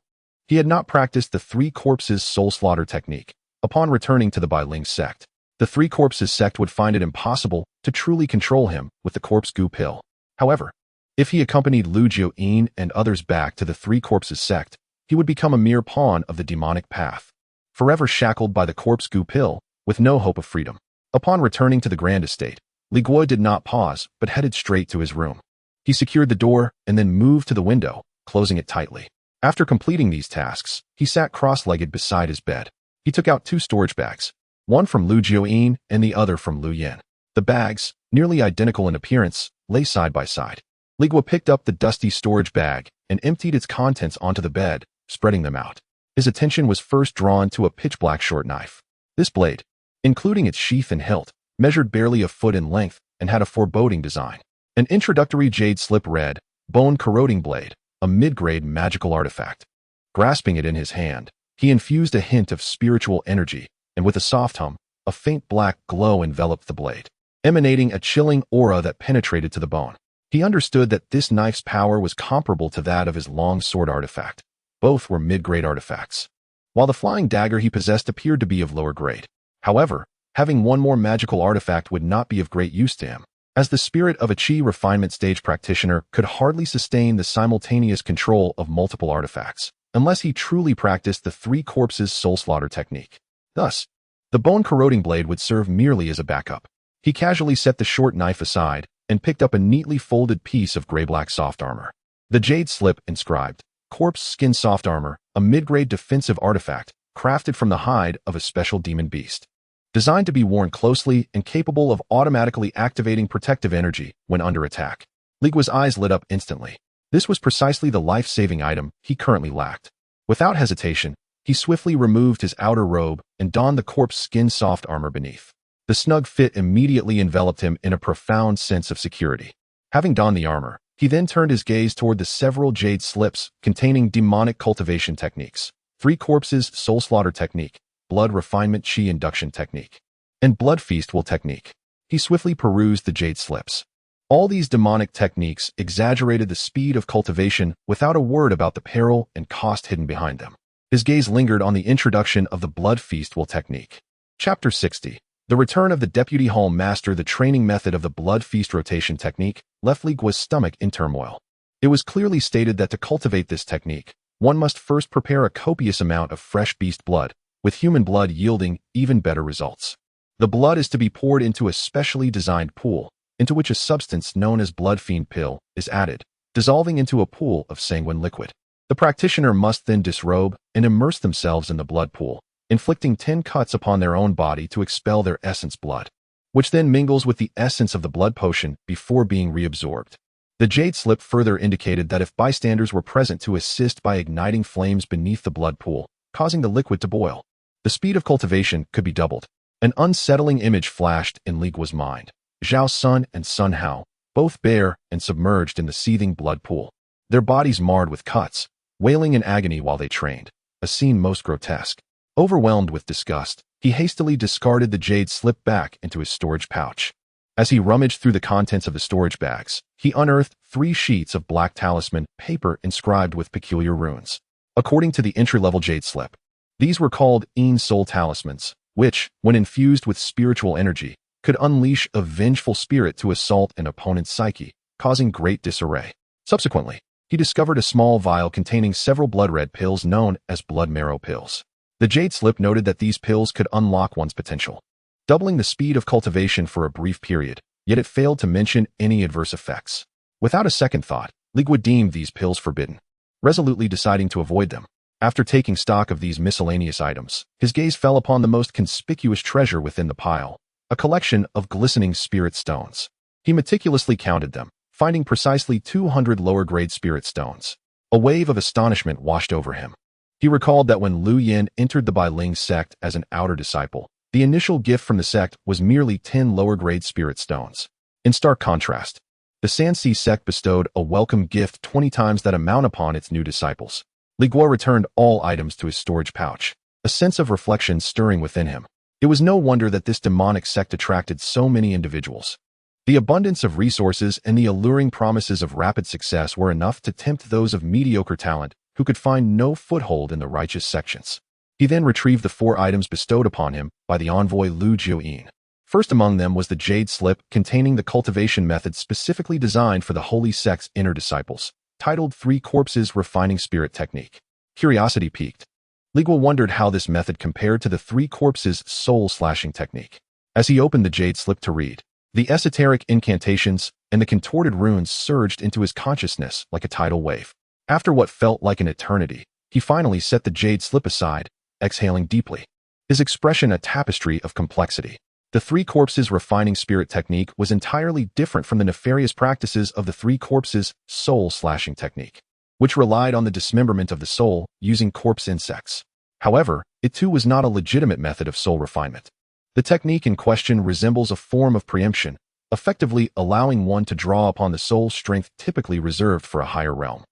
he had not practiced the Three Corpses soul slaughter technique. Upon returning to the Bailing sect, the Three Corpses sect would find it impossible to truly control him with the corpse goo pill. However, if he accompanied Lu Jiuyin and others back to the Three Corpses sect, he would become a mere pawn of the demonic path, forever shackled by the corpse goo pill with no hope of freedom. Upon returning to the Grand Estate, Li Guo did not pause but headed straight to his room. He secured the door and then moved to the window, closing it tightly. After completing these tasks, he sat cross-legged beside his bed. He took out 2 storage bags, one from Lu Jiuyin and the other from Lu Yan. The bags, nearly identical in appearance, lay side by side. Li Guo picked up the dusty storage bag and emptied its contents onto the bed, spreading them out. His attention was first drawn to a pitch-black short knife. This blade, including its sheath and hilt, measured barely a foot in length and had a foreboding design. An introductory jade slip red, bone-corroding blade, a mid-grade magical artifact. Grasping it in his hand, he infused a hint of spiritual energy, and with a soft hum, a faint black glow enveloped the blade, emanating a chilling aura that penetrated to the bone. He understood that this knife's power was comparable to that of his long sword artifact. Both were mid-grade artifacts, while the flying dagger he possessed appeared to be of lower grade. However, having one more magical artifact would not be of great use to him, as the spirit of a Qi refinement stage practitioner could hardly sustain the simultaneous control of multiple artifacts, unless he truly practiced the Three Corpses soul slaughter technique. Thus, the bone-corroding blade would serve merely as a backup. He casually set the short knife aside and picked up a neatly folded piece of gray-black soft armor. The jade slip inscribed, Corpse Skin Soft Armor, a mid-grade defensive artifact, crafted from the hide of a special demon beast. Designed to be worn closely and capable of automatically activating protective energy when under attack. Li Guo's eyes lit up instantly. This was precisely the life-saving item he currently lacked. Without hesitation, he swiftly removed his outer robe and donned the corpse skin soft armor beneath. The snug fit immediately enveloped him in a profound sense of security. Having donned the armor, he then turned his gaze toward the several jade slips containing demonic cultivation techniques, Three Corpses soul slaughter technique, blood refinement Qi induction technique, and blood feast technique. He swiftly perused the jade slips. All these demonic techniques exaggerated the speed of cultivation without a word about the peril and cost hidden behind them. His gaze lingered on the introduction of the blood feast technique. Chapter 60. The return of the Deputy Hall Master. The training method of the blood feast rotation technique left Li Guo's stomach in turmoil. It was clearly stated that to cultivate this technique, one must first prepare a copious amount of fresh beast blood, with human blood yielding even better results. The blood is to be poured into a specially designed pool, into which a substance known as blood fiend pill is added, dissolving into a pool of sanguine liquid. The practitioner must then disrobe and immerse themselves in the blood pool, inflicting 10 cuts upon their own body to expel their essence blood, which then mingles with the essence of the blood potion before being reabsorbed. The jade slip further indicated that if bystanders were present to assist by igniting flames beneath the blood pool, causing the liquid to boil, the speed of cultivation could be doubled. An unsettling image flashed in Li Guo's mind. Zhao Sun and Sun Hao, both bare and submerged in the seething blood pool, their bodies marred with cuts, wailing in agony while they trained, a scene most grotesque. Overwhelmed with disgust, he hastily discarded the jade slip back into his storage pouch. As he rummaged through the contents of the storage bags, he unearthed 3 sheets of black talisman paper inscribed with peculiar runes. According to the entry-level jade slip, these were called soul talismans, which, when infused with spiritual energy, could unleash a vengeful spirit to assault an opponent's psyche, causing great disarray. Subsequently, he discovered a small vial containing several blood-red pills known as blood marrow pills. The jade slip noted that these pills could unlock one's potential, doubling the speed of cultivation for a brief period, yet it failed to mention any adverse effects. Without a second thought, Li Guo deemed these pills forbidden, resolutely deciding to avoid them. After taking stock of these miscellaneous items, his gaze fell upon the most conspicuous treasure within the pile, a collection of glistening spirit stones. He meticulously counted them, finding precisely 200 lower-grade spirit stones. A wave of astonishment washed over him. He recalled that when Lu Yin entered the Bailing sect as an outer disciple, the initial gift from the sect was merely 10 lower-grade spirit stones. In stark contrast, the Sanxi sect bestowed a welcome gift 20 times that amount upon its new disciples. Li Guo returned all items to his storage pouch, a sense of reflection stirring within him. It was no wonder that this demonic sect attracted so many individuals. The abundance of resources and the alluring promises of rapid success were enough to tempt those of mediocre talent who could find no foothold in the righteous sections. He then retrieved the 4 items bestowed upon him by the envoy Lu Jiuyin. First among them was the jade slip containing the cultivation method specifically designed for the holy sect's inner disciples, titled 3 Corpses Refining Spirit Technique. Curiosity piqued. Li Guo wondered how this method compared to the 3 Corpses soul-slashing technique. As he opened the jade slip to read, the esoteric incantations and the contorted runes surged into his consciousness like a tidal wave. After what felt like an eternity, he finally set the jade slip aside, exhaling deeply, his expression a tapestry of complexity. The 3 Corpses Refining Spirit Technique was entirely different from the nefarious practices of the 3 Corpses soul-slashing technique, which relied on the dismemberment of the soul using corpse insects. However, it too was not a legitimate method of soul refinement. The technique in question resembles a form of preemption, effectively allowing one to draw upon the soul strength typically reserved for a higher realm,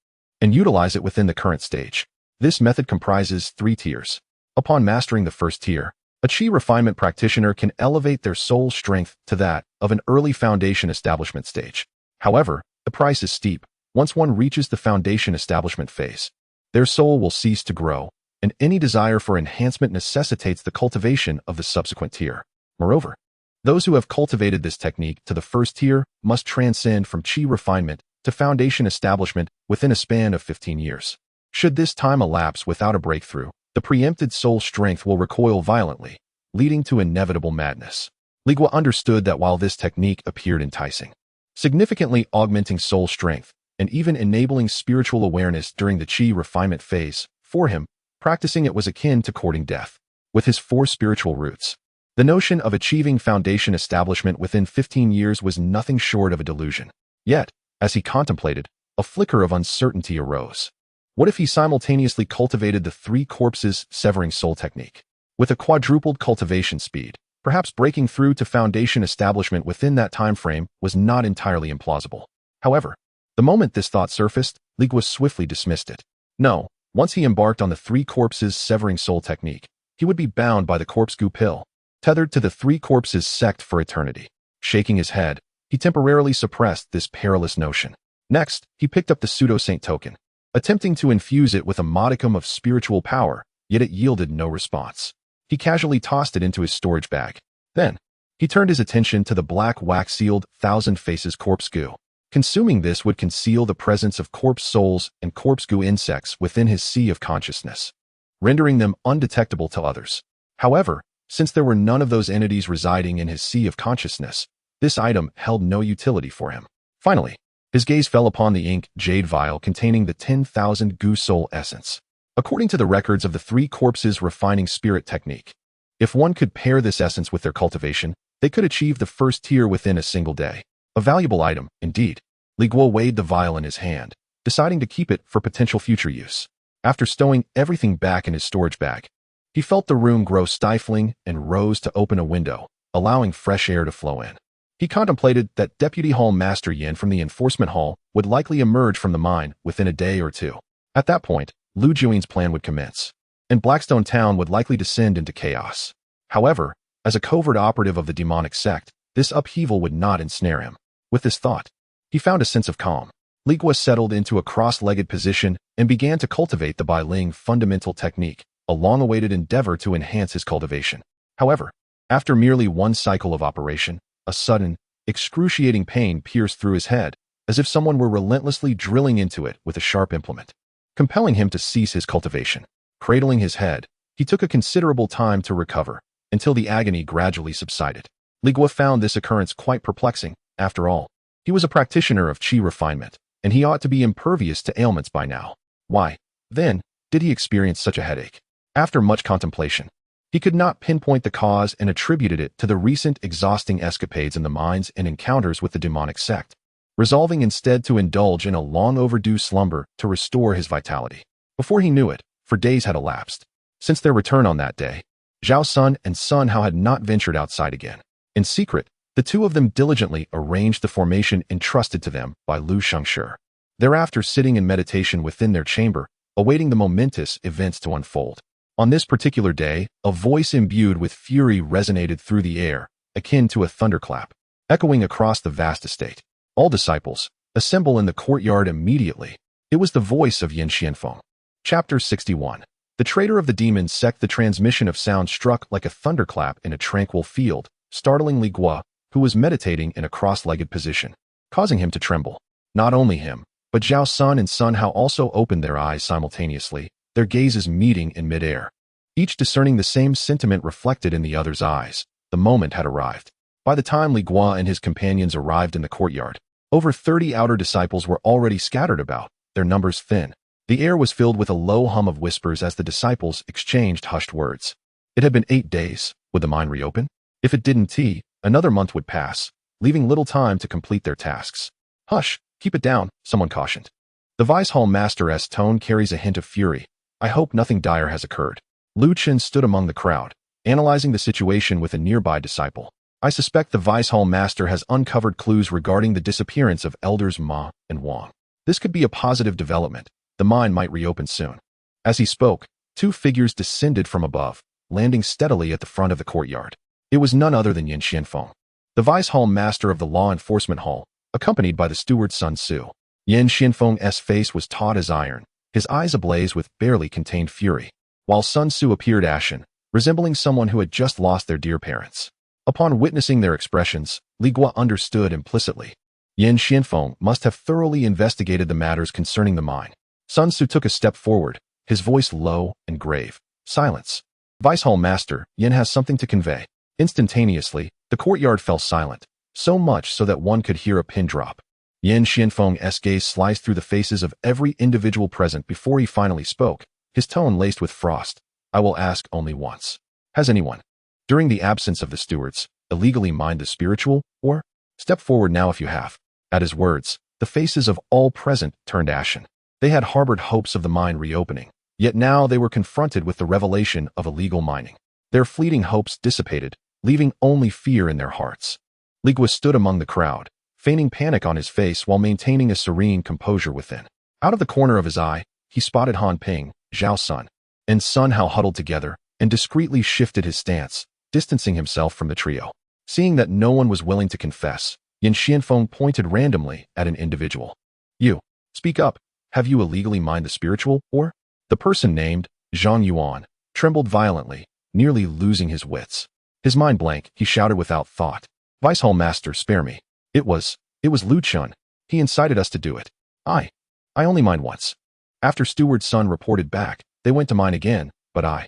and utilize it within the current stage. This method comprises 3 tiers. Upon mastering the first tier, a chi refinement practitioner can elevate their soul strength to that of an early foundation establishment stage. However, the price is steep. Once one reaches the foundation establishment phase, their soul will cease to grow, and any desire for enhancement necessitates the cultivation of the subsequent tier. Moreover, those who have cultivated this technique to the first tier must transcend from chi refinement to foundation establishment within a span of 15 years. Should this time elapse without a breakthrough, the preempted soul strength will recoil violently, leading to inevitable madness. Li Guo understood that while this technique appeared enticing, significantly augmenting soul strength, and even enabling spiritual awareness during the chi refinement phase, for him, practicing it was akin to courting death. With his 4 spiritual roots, the notion of achieving foundation establishment within 15 years was nothing short of a delusion. Yet, as he contemplated, a flicker of uncertainty arose. What if he simultaneously cultivated the 3 Corpses severing soul technique? With a quadrupled cultivation speed, perhaps breaking through to foundation establishment within that time frame was not entirely implausible. However, the moment this thought surfaced, Li Guo swiftly dismissed it. No, once he embarked on the 3 Corpses severing soul technique, he would be bound by the corpse goo pill, tethered to the 3 Corpses sect for eternity. Shaking his head, he temporarily suppressed this perilous notion. Next, he picked up the pseudo-saint token, attempting to infuse it with a modicum of spiritual power, yet it yielded no response. He casually tossed it into his storage bag. Then, he turned his attention to the black wax-sealed Thousand Faces corpse goo. Consuming this would conceal the presence of corpse souls and corpse goo insects within his sea of consciousness, rendering them undetectable to others. However, Since there were none of those entities residing in his sea of consciousness, this item held no utility for him. Finally, his gaze fell upon the ink jade vial containing the 10,000 Gu soul essence. According to the records of the 3 corpses refining spirit technique, if one could pair this essence with their cultivation, they could achieve the first tier within a single day. A valuable item, indeed. Li Guo weighed the vial in his hand, deciding to keep it for potential future use. After stowing everything back in his storage bag, he felt the room grow stifling and rose to open a window, allowing fresh air to flow in. He contemplated that Deputy Hall Master Yin from the Enforcement Hall would likely emerge from the mine within a day or two. At that point, Lu Juin's plan would commence, and Blackstone Town would likely descend into chaos. However, as a covert operative of the demonic sect, this upheaval would not ensnare him. With this thought, he found a sense of calm. Li Guo settled into a cross-legged position and began to cultivate the Bai Ling fundamental technique, a long-awaited endeavor to enhance his cultivation. However, after merely one cycle of operation, a sudden, excruciating pain pierced through his head, as if someone were relentlessly drilling into it with a sharp implement, compelling him to cease his cultivation. Cradling his head, he took a considerable time to recover, until the agony gradually subsided. Li Guo found this occurrence quite perplexing. After all, he was a practitioner of qi refinement, and he ought to be impervious to ailments by now. Why, then, did he experience such a headache? After much contemplation, he could not pinpoint the cause and attributed it to the recent exhausting escapades in the mines and encounters with the demonic sect, resolving instead to indulge in a long-overdue slumber to restore his vitality. Before he knew it, for days had elapsed. Since their return on that day, Zhao Sun and Sun Hao had not ventured outside again. In secret, the two of them diligently arranged the formation entrusted to them by Lu Shengshi. Thereafter, sitting in meditation within their chamber, awaiting the momentous events to unfold. On this particular day, a voice imbued with fury resonated through the air, akin to a thunderclap, echoing across the vast estate. All disciples, assemble in the courtyard immediately. It was the voice of Yin Xianfeng. Chapter 61. The traitor of the demon sect. The transmission of sound struck like a thunderclap in a tranquil field, startling Li Guo, who was meditating in a cross-legged position, causing him to tremble. Not only him, but Zhao Sun and Sun Hao also opened their eyes simultaneously, their gazes meeting in midair, each discerning the same sentiment reflected in the other's eyes. The moment had arrived. By the time Li Guo and his companions arrived in the courtyard, over 30 outer disciples were already scattered about, their numbers thin. The air was filled with a low hum of whispers as the disciples exchanged hushed words. It had been 8 days. Would the mine reopen? If it didn't, another month would pass, leaving little time to complete their tasks. Hush, keep it down, someone cautioned. The Vice Hall Master's tone carries a hint of fury. I hope nothing dire has occurred. Lu Chen stood among the crowd, analyzing the situation with a nearby disciple. I suspect the Vice Hall Master has uncovered clues regarding the disappearance of Elders Ma and Wang. This could be a positive development. The mine might reopen soon. As he spoke, 2 figures descended from above, landing steadily at the front of the courtyard. It was none other than Yin Xianfeng, the Vice Hall Master of the Law Enforcement Hall, accompanied by the steward Sun Su. Yin Xianfeng's face was taut as iron, his eyes ablaze with barely contained fury, while Sun Su appeared ashen, resembling someone who had just lost their dear parents. Upon witnessing their expressions, Li Guo understood implicitly. Yin Xianfeng must have thoroughly investigated the matters concerning the mine. Sun Su took a step forward, his voice low and grave. Silence. Vice Hall Master, Yin has something to convey. Instantaneously, the courtyard fell silent, so much so that one could hear a pin drop. Yin Xianfeng's gaze sliced through the faces of every individual present before he finally spoke, his tone laced with frost. I will ask only once. Has anyone, during the absence of the stewards, illegally mined the spiritual, or? Step forward now if you have. At his words, the faces of all present turned ashen. They had harbored hopes of the mine reopening, yet now they were confronted with the revelation of illegal mining. Their fleeting hopes dissipated, leaving only fear in their hearts. Li Guo stood among the crowd, feigning panic on his face while maintaining a serene composure within. Out of the corner of his eye, he spotted Han Ping, Zhao Sun, and Sun Hao huddled together, and discreetly shifted his stance, distancing himself from the trio. Seeing that no one was willing to confess, Yin Xianfeng pointed randomly at an individual. You, speak up. Have you illegally mined the spiritual, or? The person named, Zhang Yuan, trembled violently, nearly losing his wits. His mind blank, he shouted without thought. Vice Hall Master, spare me. It was Lu Chun. He incited us to do it. I only mined once. After Steward's son reported back, they went to mine again, but I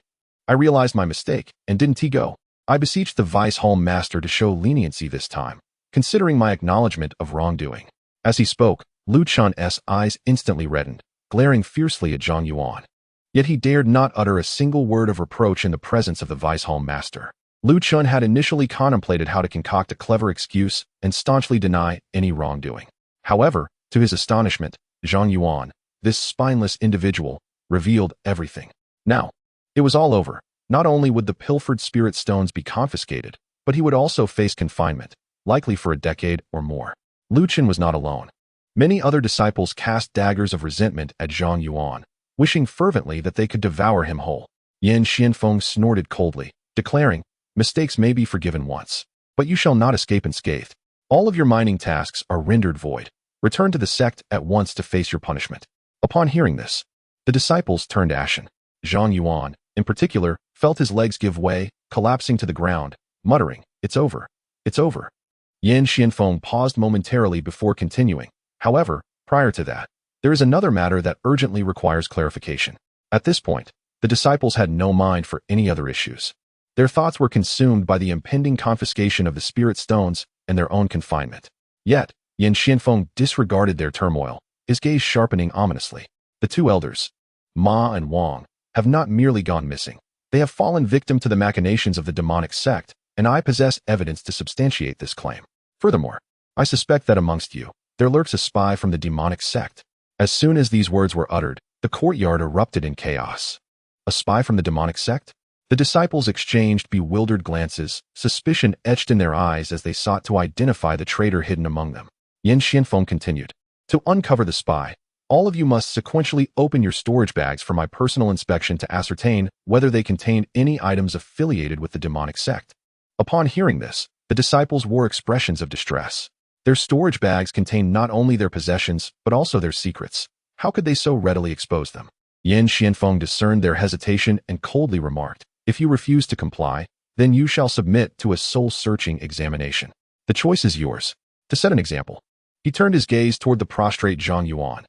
realized my mistake, and didn't go. I beseech the Vice Hall Master to show leniency this time, considering my acknowledgement of wrongdoing. As he spoke, Lu Chun's eyes instantly reddened, glaring fiercely at Zhang Yuan. Yet he dared not utter a single word of reproach in the presence of the Vice Hall Master. Lu Chun had initially contemplated how to concoct a clever excuse and staunchly deny any wrongdoing. However, to his astonishment, Zhang Yuan, this spineless individual, revealed everything. Now, it was all over. Not only would the pilfered spirit stones be confiscated, but he would also face confinement, likely for a decade or more. Lu Chun was not alone. Many other disciples cast daggers of resentment at Zhang Yuan, wishing fervently that they could devour him whole. Yan Xianfeng snorted coldly, declaring, "Mistakes may be forgiven once, but you shall not escape unscathed. All of your mining tasks are rendered void. Return to the sect at once to face your punishment." Upon hearing this, the disciples turned ashen. Zhang Yuan, in particular, felt his legs give way, collapsing to the ground, muttering, "It's over. It's over." Yan Xianfeng paused momentarily before continuing. However, prior to that, there is another matter that urgently requires clarification. At this point, the disciples had no mind for any other issues. Their thoughts were consumed by the impending confiscation of the spirit stones and their own confinement. Yet, Yan Xianfeng disregarded their turmoil, his gaze sharpening ominously. The two elders, Ma and Wang, have not merely gone missing. They have fallen victim to the machinations of the demonic sect, and I possess evidence to substantiate this claim. Furthermore, I suspect that amongst you, there lurks a spy from the demonic sect. As soon as these words were uttered, the courtyard erupted in chaos. A spy from the demonic sect? The disciples exchanged bewildered glances, suspicion etched in their eyes as they sought to identify the traitor hidden among them. Yan Xianfeng continued, "To uncover the spy, all of you must sequentially open your storage bags for my personal inspection to ascertain whether they contained any items affiliated with the demonic sect." Upon hearing this, the disciples wore expressions of distress. Their storage bags contained not only their possessions, but also their secrets. How could they so readily expose them? Yan Xianfeng discerned their hesitation and coldly remarked, "If you refuse to comply, then you shall submit to a soul-searching examination. The choice is yours." To set an example, he turned his gaze toward the prostrate Zhang Yuan.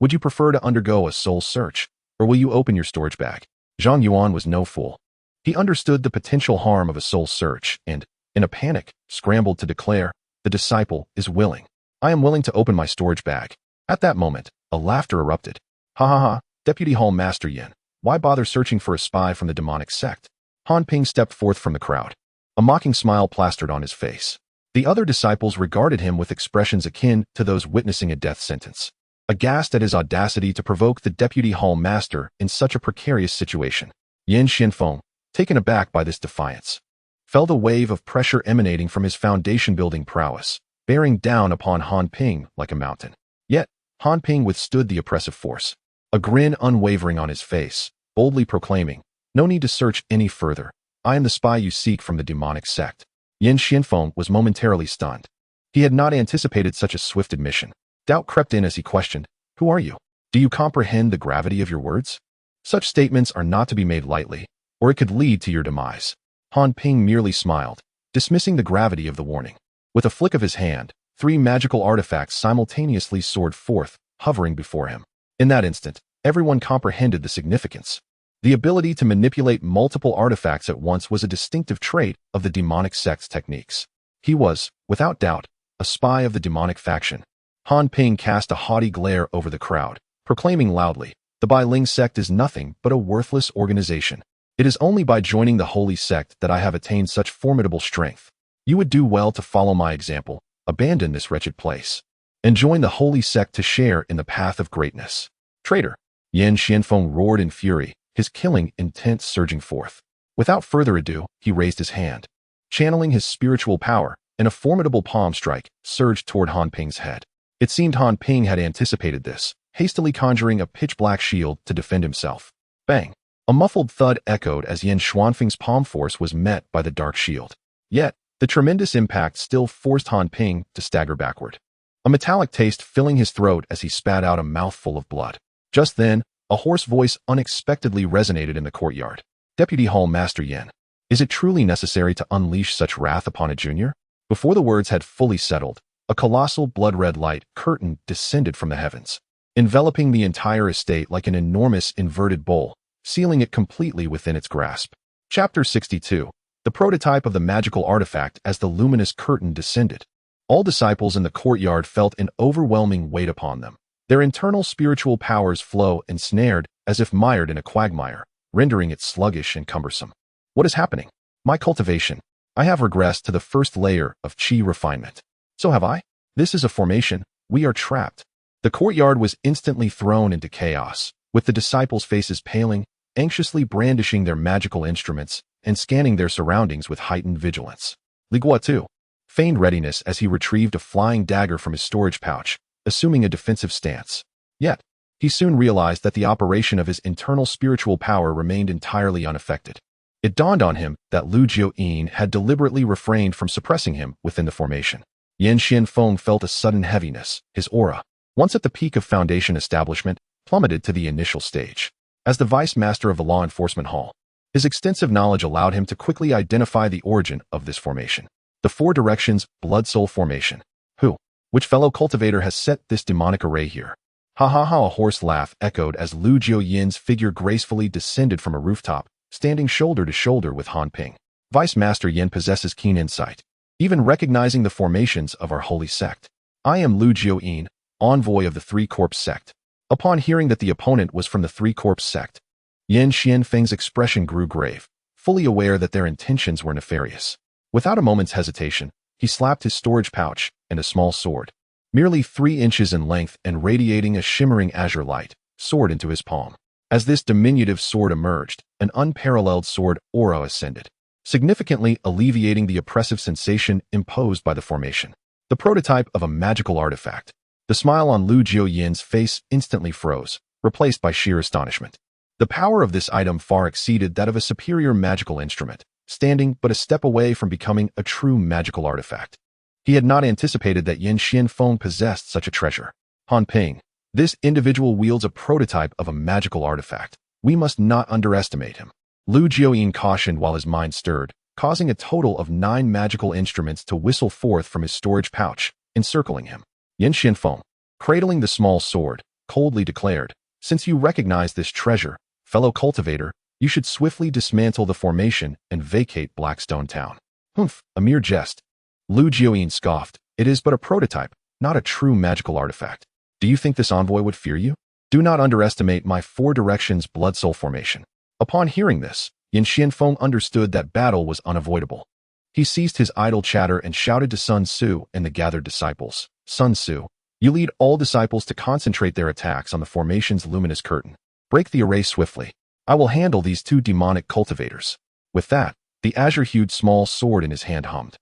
Would you prefer to undergo a soul search, or will you open your storage bag?" Zhang Yuan was no fool. He understood the potential harm of a soul search and, in a panic, scrambled to declare, "The disciple is willing. I am willing to open my storage bag." At that moment, a laughter erupted. "Ha ha ha, Deputy Hall Master Yin, why bother searching for a spy from the demonic sect?" Han Ping stepped forth from the crowd. A mocking smile plastered on his face. The other disciples regarded him with expressions akin to those witnessing a death sentence, aghast at his audacity to provoke the Deputy Hall Master in such a precarious situation. Yan Xianfeng, taken aback by this defiance, felt a wave of pressure emanating from his foundation-building prowess, bearing down upon Han Ping like a mountain. Yet, Han Ping withstood the oppressive force, a grin unwavering on his face, boldly proclaiming, "No need to search any further. I am the spy you seek from the demonic sect." Yan Xianfeng was momentarily stunned. He had not anticipated such a swift admission. Doubt crept in as he questioned, "Who are you? Do you comprehend the gravity of your words? Such statements are not to be made lightly, or it could lead to your demise." Han Ping merely smiled, dismissing the gravity of the warning. With a flick of his hand, 3 magical artifacts simultaneously soared forth, hovering before him. In that instant, everyone comprehended the significance. The ability to manipulate multiple artifacts at once was a distinctive trait of the demonic sect's techniques. He was, without doubt, a spy of the demonic faction. Han Ping cast a haughty glare over the crowd, proclaiming loudly, "The Bai Ling sect is nothing but a worthless organization. It is only by joining the holy sect that I have attained such formidable strength. You would do well to follow my example, abandon this wretched place, and join the holy sect to share in the path of greatness." "Traitor!" Yan Xianfeng roared in fury, his killing intent surging forth. Without further ado, he raised his hand. Channeling his spiritual power, and a formidable palm strike surged toward Han Ping's head. It seemed Han Ping had anticipated this, hastily conjuring a pitch-black shield to defend himself. Bang! A muffled thud echoed as Yan Xuanfeng's palm force was met by the dark shield. Yet, the tremendous impact still forced Han Ping to stagger backward, a metallic taste filling his throat as he spat out a mouthful of blood. Just then, a hoarse voice unexpectedly resonated in the courtyard. "Deputy Hall Master Yin, is it truly necessary to unleash such wrath upon a junior?" Before the words had fully settled, a colossal blood-red light curtain descended from the heavens, enveloping the entire estate like an enormous inverted bowl, sealing it completely within its grasp. Chapter 62. the prototype of the magical artifact as the luminous curtain descended. All disciples in the courtyard felt an overwhelming weight upon them. Their internal spiritual powers flow ensnared as if mired in a quagmire, rendering it sluggish and cumbersome. What is happening? My cultivation. I have regressed to the first layer of qi refinement. So have I? This is a formation. We are trapped. The courtyard was instantly thrown into chaos, with the disciples' faces paling, anxiously brandishing their magical instruments and scanning their surroundings with heightened vigilance. Li Guo, too, feigned readiness as he retrieved a flying dagger from his storage pouch, assuming a defensive stance. Yet, he soon realized that the operation of his internal spiritual power remained entirely unaffected. It dawned on him that Lu Jiuyin had deliberately refrained from suppressing him within the formation. Yan Xianfeng felt a sudden heaviness. His aura, once at the peak of Foundation establishment, plummeted to the initial stage. As the vice master of the law enforcement hall, his extensive knowledge allowed him to quickly identify the origin of this formation. The Four Directions Blood Soul Formation. Which fellow cultivator has set this demonic array here? Ha ha ha! A hoarse laugh echoed as Lu Jiuyin's figure gracefully descended from a rooftop, standing shoulder to shoulder with Han Ping. Vice Master Yin possesses keen insight, even recognizing the formations of our holy sect. I am Lu Jiuyin, envoy of the Three Corpse sect. Upon hearing that the opponent was from the Three Corpse sect, Yan Xianfeng's expression grew grave, fully aware that their intentions were nefarious. Without a moment's hesitation, he slapped his storage pouch and a small sword, merely 3 inches in length and radiating a shimmering azure light, soared into his palm. As this diminutive sword emerged, an unparalleled sword aura ascended, significantly alleviating the oppressive sensation imposed by the formation. The prototype of a magical artifact. The smile on Lu Jiuyin's face instantly froze, replaced by sheer astonishment. The power of this item far exceeded that of a superior magical instrument, standing but a step away from becoming a true magical artifact. He had not anticipated that Yan Xianfeng possessed such a treasure. Han Ping, this individual wields a prototype of a magical artifact. We must not underestimate him. Lu Jiuyin cautioned while his mind stirred, causing a total of 9 magical instruments to whistle forth from his storage pouch, encircling him. Yan Xianfeng, cradling the small sword, coldly declared, "Since you recognize this treasure, fellow cultivator, you should swiftly dismantle the formation and vacate Blackstone Town." Humph, a mere jest. Lu Jiuyin scoffed. It is but a prototype, not a true magical artifact. Do you think this envoy would fear you? Do not underestimate my Four Directions Blood Soul Formation. Upon hearing this, Yan Xianfeng understood that battle was unavoidable. He ceased his idle chatter and shouted to Sun Tzu and the gathered disciples. Sun Tzu, you lead all disciples to concentrate their attacks on the formation's luminous curtain. Break the array swiftly. I will handle these 2 demonic cultivators. With that, the azure-hued small sword in his hand hummed,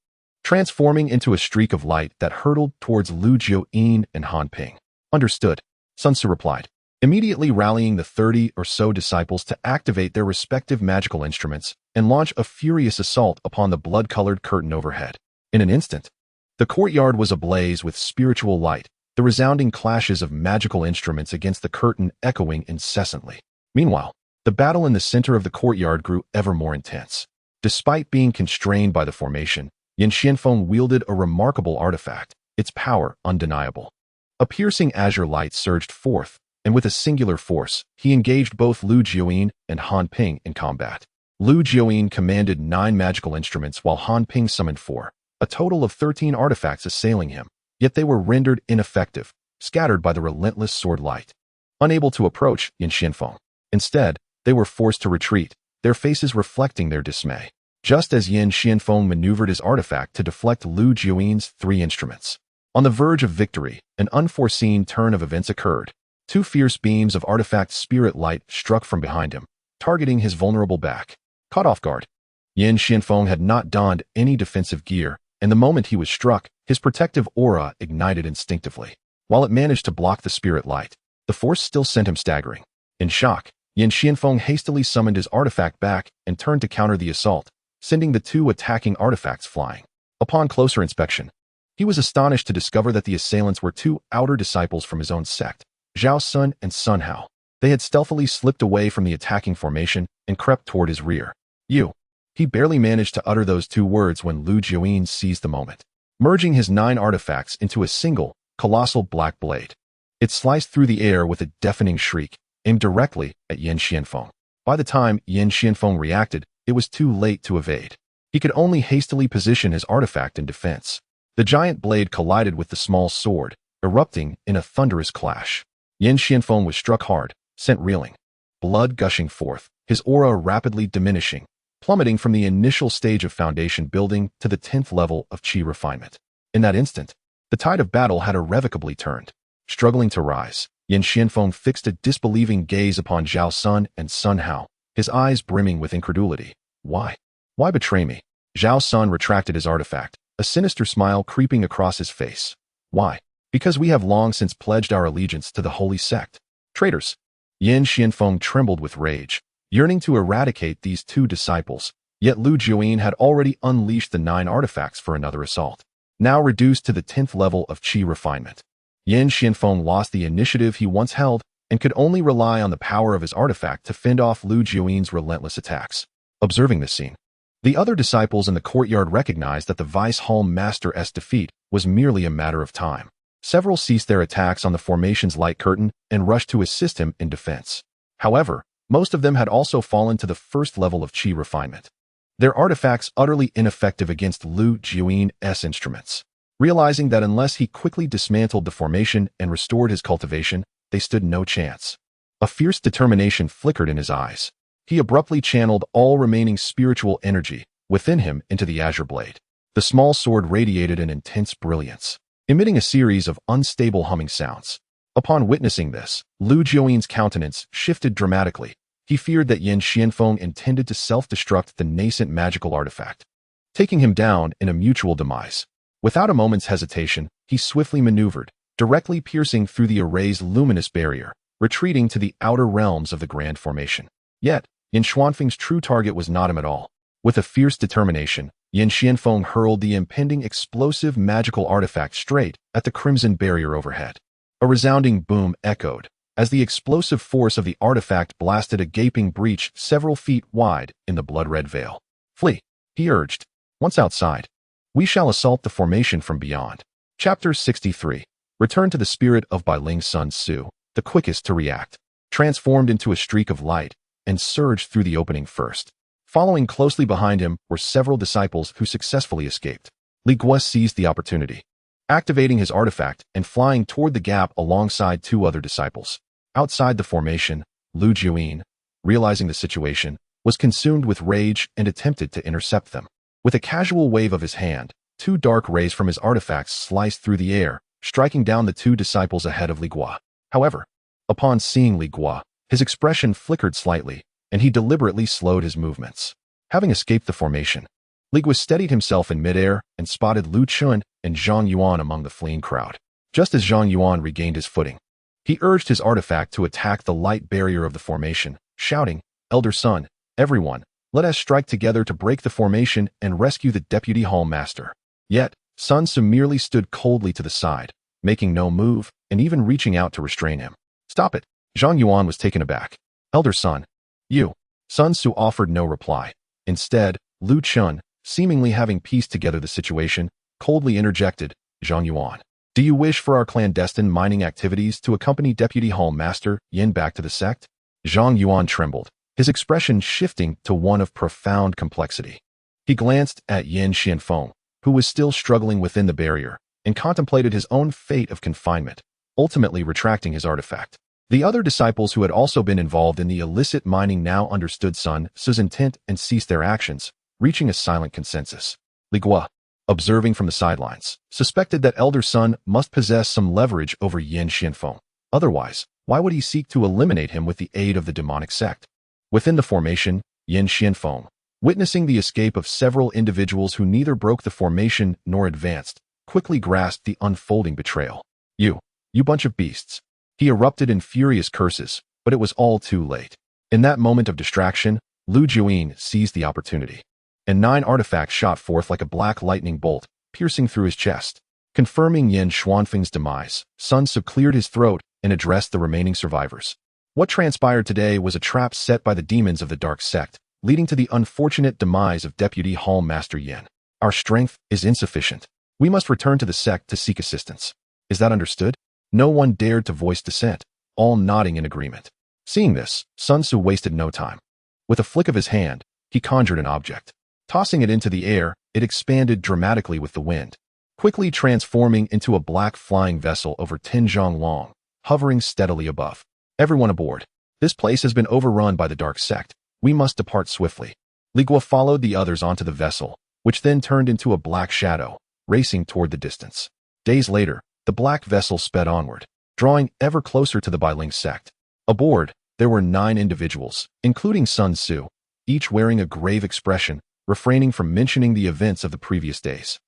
transforming into a streak of light that hurtled towards Lu Jiuyin and Han Ping. Understood, Sun Tzu replied, immediately rallying the 30 or so disciples to activate their respective magical instruments and launch a furious assault upon the blood-colored curtain overhead. In an instant, the courtyard was ablaze with spiritual light, the resounding clashes of magical instruments against the curtain echoing incessantly. Meanwhile, the battle in the center of the courtyard grew ever more intense. Despite being constrained by the formation, Yan Xianfeng wielded a remarkable artifact, its power undeniable. A piercing azure light surged forth, and with a singular force, he engaged both Lu Jiuyin and Han Ping in combat. Lu Jiuyin commanded 9 magical instruments while Han Ping summoned 4, a total of 13 artifacts assailing him, yet they were rendered ineffective, scattered by the relentless sword light. Unable to approach Yan Xianfeng, instead, they were forced to retreat, their faces reflecting their dismay. Just as Yan Xianfeng maneuvered his artifact to deflect Lu Jiuyin's 3 instruments. On the verge of victory, an unforeseen turn of events occurred. 2 fierce beams of artifact spirit light struck from behind him, targeting his vulnerable back. Caught off guard, Yan Xianfeng had not donned any defensive gear, and the moment he was struck, his protective aura ignited instinctively. While it managed to block the spirit light, the force still sent him staggering. In shock, Yan Xianfeng hastily summoned his artifact back and turned to counter the assault, sending the 2 attacking artifacts flying. Upon closer inspection, he was astonished to discover that the assailants were 2 outer disciples from his own sect, Zhao Sun and Sun Hao. They had stealthily slipped away from the attacking formation and crept toward his rear. You. He barely managed to utter those 2 words when Lu Jiuyin seized the moment, merging his 9 artifacts into a single, colossal black blade. It sliced through the air with a deafening shriek, aimed directly at Yan Xianfeng. By the time Yan Xianfeng reacted, it was too late to evade. He could only hastily position his artifact in defense. The giant blade collided with the small sword, erupting in a thunderous clash. Yin Xianfeng was struck hard, sent reeling, blood gushing forth, his aura rapidly diminishing, plummeting from the initial stage of foundation building to the 10th level of qi refinement. In that instant, the tide of battle had irrevocably turned. Struggling to rise, Yin Xianfeng fixed a disbelieving gaze upon Zhao Sun and Sun Hao, his eyes brimming with incredulity. Why? Why betray me? Zhao Sun retracted his artifact, a sinister smile creeping across his face. Why? Because we have long since pledged our allegiance to the holy sect. Traitors! Yin Xianfeng trembled with rage, yearning to eradicate these two disciples, yet Lu Jiuyin had already unleashed the 9 artifacts for another assault. Now reduced to the 10th level of qi refinement, Yin Xianfeng lost the initiative he once held and could only rely on the power of his artifact to fend off Lu Jiuyin's relentless attacks. Observing this scene, the other disciples in the courtyard recognized that the Vice-Hall Master's defeat was merely a matter of time. Several ceased their attacks on the formation's light curtain and rushed to assist him in defense. However, most of them had also fallen to the first level of qi refinement, their artifacts utterly ineffective against Lu Jiuyin's instruments. Realizing that unless he quickly dismantled the formation and restored his cultivation, they stood no chance. A fierce determination flickered in his eyes. He abruptly channeled all remaining spiritual energy within him into the azure blade. The small sword radiated an intense brilliance, emitting a series of unstable humming sounds. Upon witnessing this, Lu Jiuyin's countenance shifted dramatically. He feared that Yin Xianfeng intended to self-destruct the nascent magical artifact, taking him down in a mutual demise. Without a moment's hesitation, he swiftly maneuvered, directly piercing through the array's luminous barrier, retreating to the outer realms of the Grand Formation. Yet, Yin Xuanfeng's true target was not him at all. With a fierce determination, Yin Xianfeng hurled the impending explosive magical artifact straight at the crimson barrier overhead. A resounding boom echoed as the explosive force of the artifact blasted a gaping breach several feet wide in the blood-red veil. Flee, he urged. Once outside, we shall assault the formation from beyond. Chapter 63. Return to the spirit of Bailing Sun Su, the quickest to react, transformed into a streak of light and surged through the opening first. Following closely behind him were several disciples who successfully escaped. Li Guo seized the opportunity, activating his artifact and flying toward the gap alongside 2 other disciples. Outside the formation, Lu Jiuyin, realizing the situation, was consumed with rage and attempted to intercept them. With a casual wave of his hand, 2 dark rays from his artifacts sliced through the air, striking down the 2 disciples ahead of Li Guo. However, upon seeing Li Guo, his expression flickered slightly, and he deliberately slowed his movements. Having escaped the formation, Li Guo steadied himself in midair and spotted Lu Chun and Zhang Yuan among the fleeing crowd. Just as Zhang Yuan regained his footing, he urged his artifact to attack the light barrier of the formation, shouting, "Elder Sun, everyone, let us strike together to break the formation and rescue the Deputy Hall Master." Yet, Sun Tzu merely stood coldly to the side, making no move and even reaching out to restrain him. "Stop it." Zhang Yuan was taken aback. "Elder Sun, you." Sun Tzu offered no reply. Instead, Lu Chun, seemingly having pieced together the situation, coldly interjected, "Zhang Yuan, do you wish for our clandestine mining activities to accompany Deputy Hall Master Yin back to the sect?" Zhang Yuan trembled, his expression shifting to one of profound complexity. He glanced at Yin Xianfeng, who was still struggling within the barrier, and contemplated his own fate of confinement, ultimately retracting his artifact. The other disciples who had also been involved in the illicit mining now understood Sun Tzu's intent and ceased their actions, reaching a silent consensus. Li Guo, observing from the sidelines, suspected that Elder Sun must possess some leverage over Yin Xianfeng. Otherwise, why would he seek to eliminate him with the aid of the demonic sect? Within the formation, Yin Xianfeng, witnessing the escape of several individuals who neither broke the formation nor advanced, quickly grasped the unfolding betrayal. You bunch of beasts." He erupted in furious curses, but it was all too late. In that moment of distraction, Lu Jiuyin seized the opportunity, and 9 artifacts shot forth like a black lightning bolt, piercing through his chest. Confirming Yin Xuanfeng's demise, Sun Tzu cleared his throat and addressed the remaining survivors. What transpired today was a trap set by the demons of the dark sect, leading to the unfortunate demise of Deputy Hall Master Yin. Our strength is insufficient. We must return to the sect to seek assistance. Is that understood? No one dared to voice dissent, all nodding in agreement. Seeing this, Sun Tzu wasted no time. With a flick of his hand, he conjured an object. Tossing it into the air, it expanded dramatically with the wind, quickly transforming into a black flying vessel over 10 zhang long, hovering steadily above. Everyone aboard. This place has been overrun by the dark sect. We must depart swiftly. Li Guo followed the others onto the vessel, which then turned into a black shadow, racing toward the distance. Days later, the black vessel sped onward, drawing ever closer to the Bailing sect. Aboard, there were 9 individuals, including Sun Tzu, each wearing a grave expression, refraining from mentioning the events of the previous days.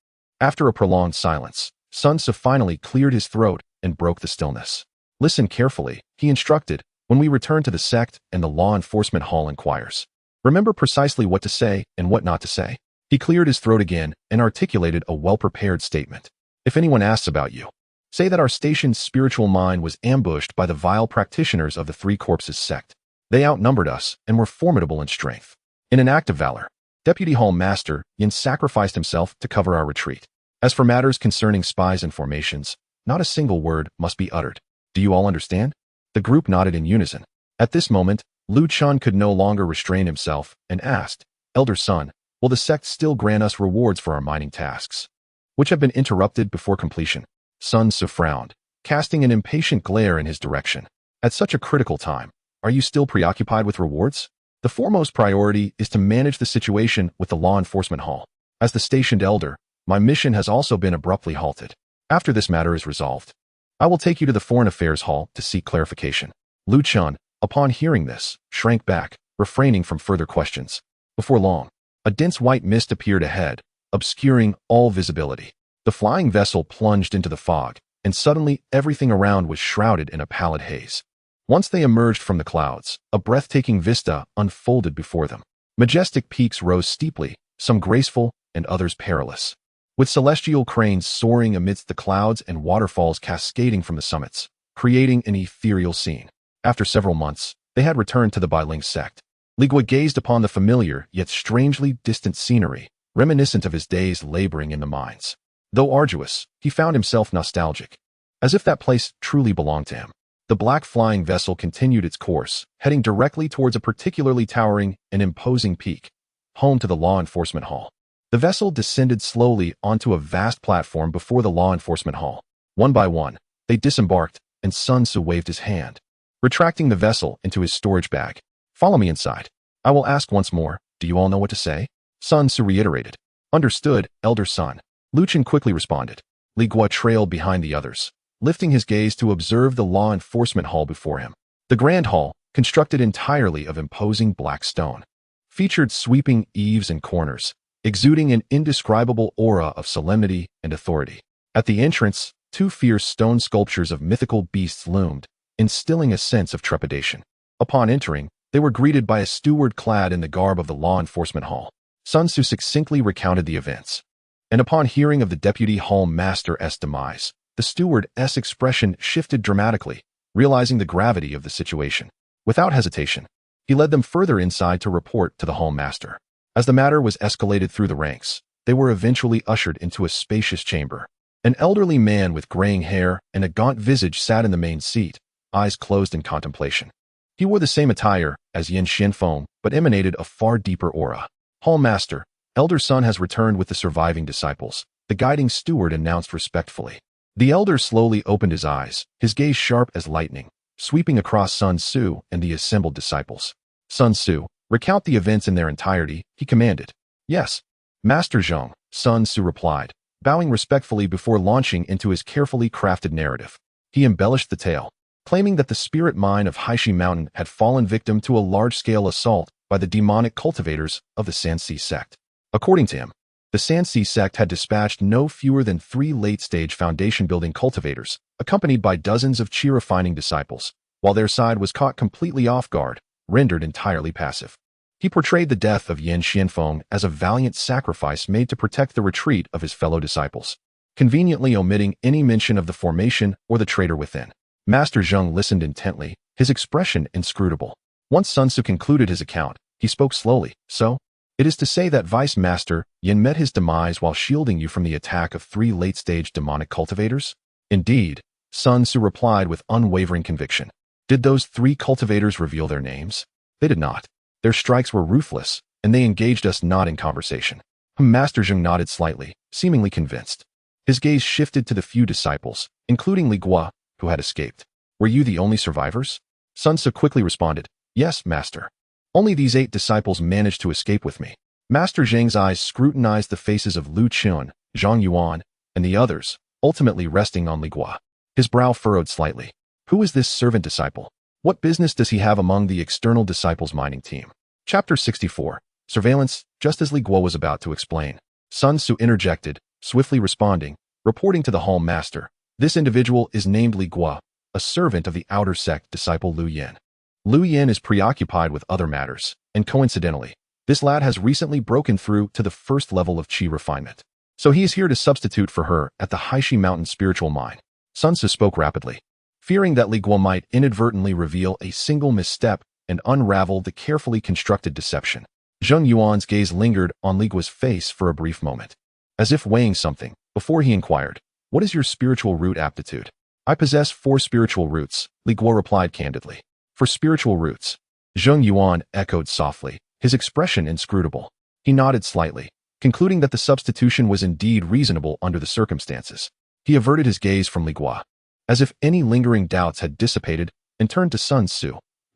After a prolonged silence, Sun Tzu finally cleared his throat and broke the stillness. Listen carefully, he instructed, when we return to the sect and the law enforcement hall inquires. Remember precisely what to say and what not to say. He cleared his throat again and articulated a well-prepared statement. If anyone asks about you, say that our station's spiritual mine was ambushed by the vile practitioners of the Three Corpses sect. They outnumbered us and were formidable in strength. In an act of valor, Deputy Hall Master Yin sacrificed himself to cover our retreat. As for matters concerning spies and formations, not a single word must be uttered. Do you all understand? The group nodded in unison. At this moment, Lu Chun could no longer restrain himself and asked, Elder Son, will the sect still grant us rewards for our mining tasks, which have been interrupted before completion? Sun Tzu frowned, casting an impatient glare in his direction. At such a critical time, are you still preoccupied with rewards? The foremost priority is to manage the situation with the law enforcement hall. As the stationed elder, my mission has also been abruptly halted. After this matter is resolved, I will take you to the Foreign Affairs Hall to seek clarification. Lu Chun, upon hearing this, shrank back, refraining from further questions. Before long, a dense white mist appeared ahead, obscuring all visibility. The flying vessel plunged into the fog, and suddenly everything around was shrouded in a pallid haze. Once they emerged from the clouds, a breathtaking vista unfolded before them. Majestic peaks rose steeply, some graceful and others perilous, with celestial cranes soaring amidst the clouds and waterfalls cascading from the summits, creating an ethereal scene. After several months, they had returned to the Bailing sect. Li Guo gazed upon the familiar yet strangely distant scenery, reminiscent of his days laboring in the mines. Though arduous, he found himself nostalgic, as if that place truly belonged to him. The black flying vessel continued its course, heading directly towards a particularly towering and imposing peak, home to the law enforcement hall. The vessel descended slowly onto a vast platform before the law enforcement hall. One by one, they disembarked, and Sun Tzu waved his hand, retracting the vessel into his storage bag. Follow me inside. I will ask once more, do you all know what to say? Sun Tzu reiterated. Understood, Elder Son. Lu Chun quickly responded. Li Guo trailed behind the others, lifting his gaze to observe the law enforcement hall before him. The grand hall, constructed entirely of imposing black stone, featured sweeping eaves and corners, exuding an indescribable aura of solemnity and authority. At the entrance, 2 fierce stone sculptures of mythical beasts loomed, instilling a sense of trepidation. Upon entering, they were greeted by a steward clad in the garb of the law enforcement hall. Sun Tzu succinctly recounted the events, and upon hearing of the Deputy Hall Master's demise, the steward's expression shifted dramatically, realizing the gravity of the situation. Without hesitation, he led them further inside to report to the Hall Master. As the matter was escalated through the ranks, they were eventually ushered into a spacious chamber. An elderly man with graying hair and a gaunt visage sat in the main seat, eyes closed in contemplation. He wore the same attire as Yin Xianfeng, but emanated a far deeper aura. Hall Master, Elder Son has returned with the surviving disciples, the guiding steward announced respectfully. The elder slowly opened his eyes, his gaze sharp as lightning, sweeping across Sun Tzu and the assembled disciples. Sun Tzu, recount the events in their entirety, he commanded. Yes, Master Zhang, Sun Tzu replied, bowing respectfully before launching into his carefully crafted narrative. He embellished the tale, claiming that the spirit mine of Haishi Mountain had fallen victim to a large-scale assault by the demonic cultivators of the Sanxi sect. According to him, the Sanxi sect had dispatched no fewer than 3 late-stage foundation-building cultivators, accompanied by dozens of chi-refining disciples, while their side was caught completely off guard, rendered entirely passive. He portrayed the death of Yin Xianfeng as a valiant sacrifice made to protect the retreat of his fellow disciples, conveniently omitting any mention of the formation or the traitor within. Master Zheng listened intently, his expression inscrutable. Once Sun Tzu concluded his account, he spoke slowly. So, it is to say that Vice Master Yin met his demise while shielding you from the attack of 3 late-stage demonic cultivators? Indeed, Sun Tzu replied with unwavering conviction. Did those 3 cultivators reveal their names? They did not. Their strikes were ruthless, and they engaged us not in conversation. Master Zheng nodded slightly, seemingly convinced. His gaze shifted to the few disciples, including Li Guo, who had escaped. Were you the only survivors? Sun Ce quickly responded, yes, master. Only these 8 disciples managed to escape with me. Master Zheng's eyes scrutinized the faces of Lu Qun, Zhang Yuan, and the others, ultimately resting on Li Guo. His brow furrowed slightly. Who is this servant disciple? What business does he have among the external disciples mining team? Chapter 64. Surveillance. Just as Li Guo was about to explain, Sun Ce interjected, swiftly responding, reporting to the Hall Master. This individual is named Li Guo, a servant of the outer sect disciple Lu Yin. Lu Yin is preoccupied with other matters, and coincidentally, this lad has recently broken through to the first level of qi refinement. So he is here to substitute for her at the Haishi Mountain spiritual mine. Sun Ce spoke rapidly, fearing that Li Guo might inadvertently reveal a single misstep and unravel the carefully constructed deception. Zheng Yuan's gaze lingered on Li Guo's face for a brief moment, as if weighing something, before he inquired, what is your spiritual root aptitude? I possess 4 spiritual roots, Li Guo replied candidly. For spiritual roots, Zheng Yuan echoed softly, his expression inscrutable. He nodded slightly, concluding that the substitution was indeed reasonable under the circumstances. He averted his gaze from Li Guo, as if any lingering doubts had dissipated, and turned to Sun Ce.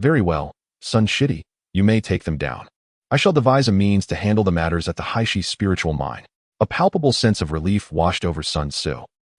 Very well, Sun Shidi, you may take them down. I shall devise a means to handle the matters at the Haishi spiritual mine. A palpable sense of relief washed over Sun Ce,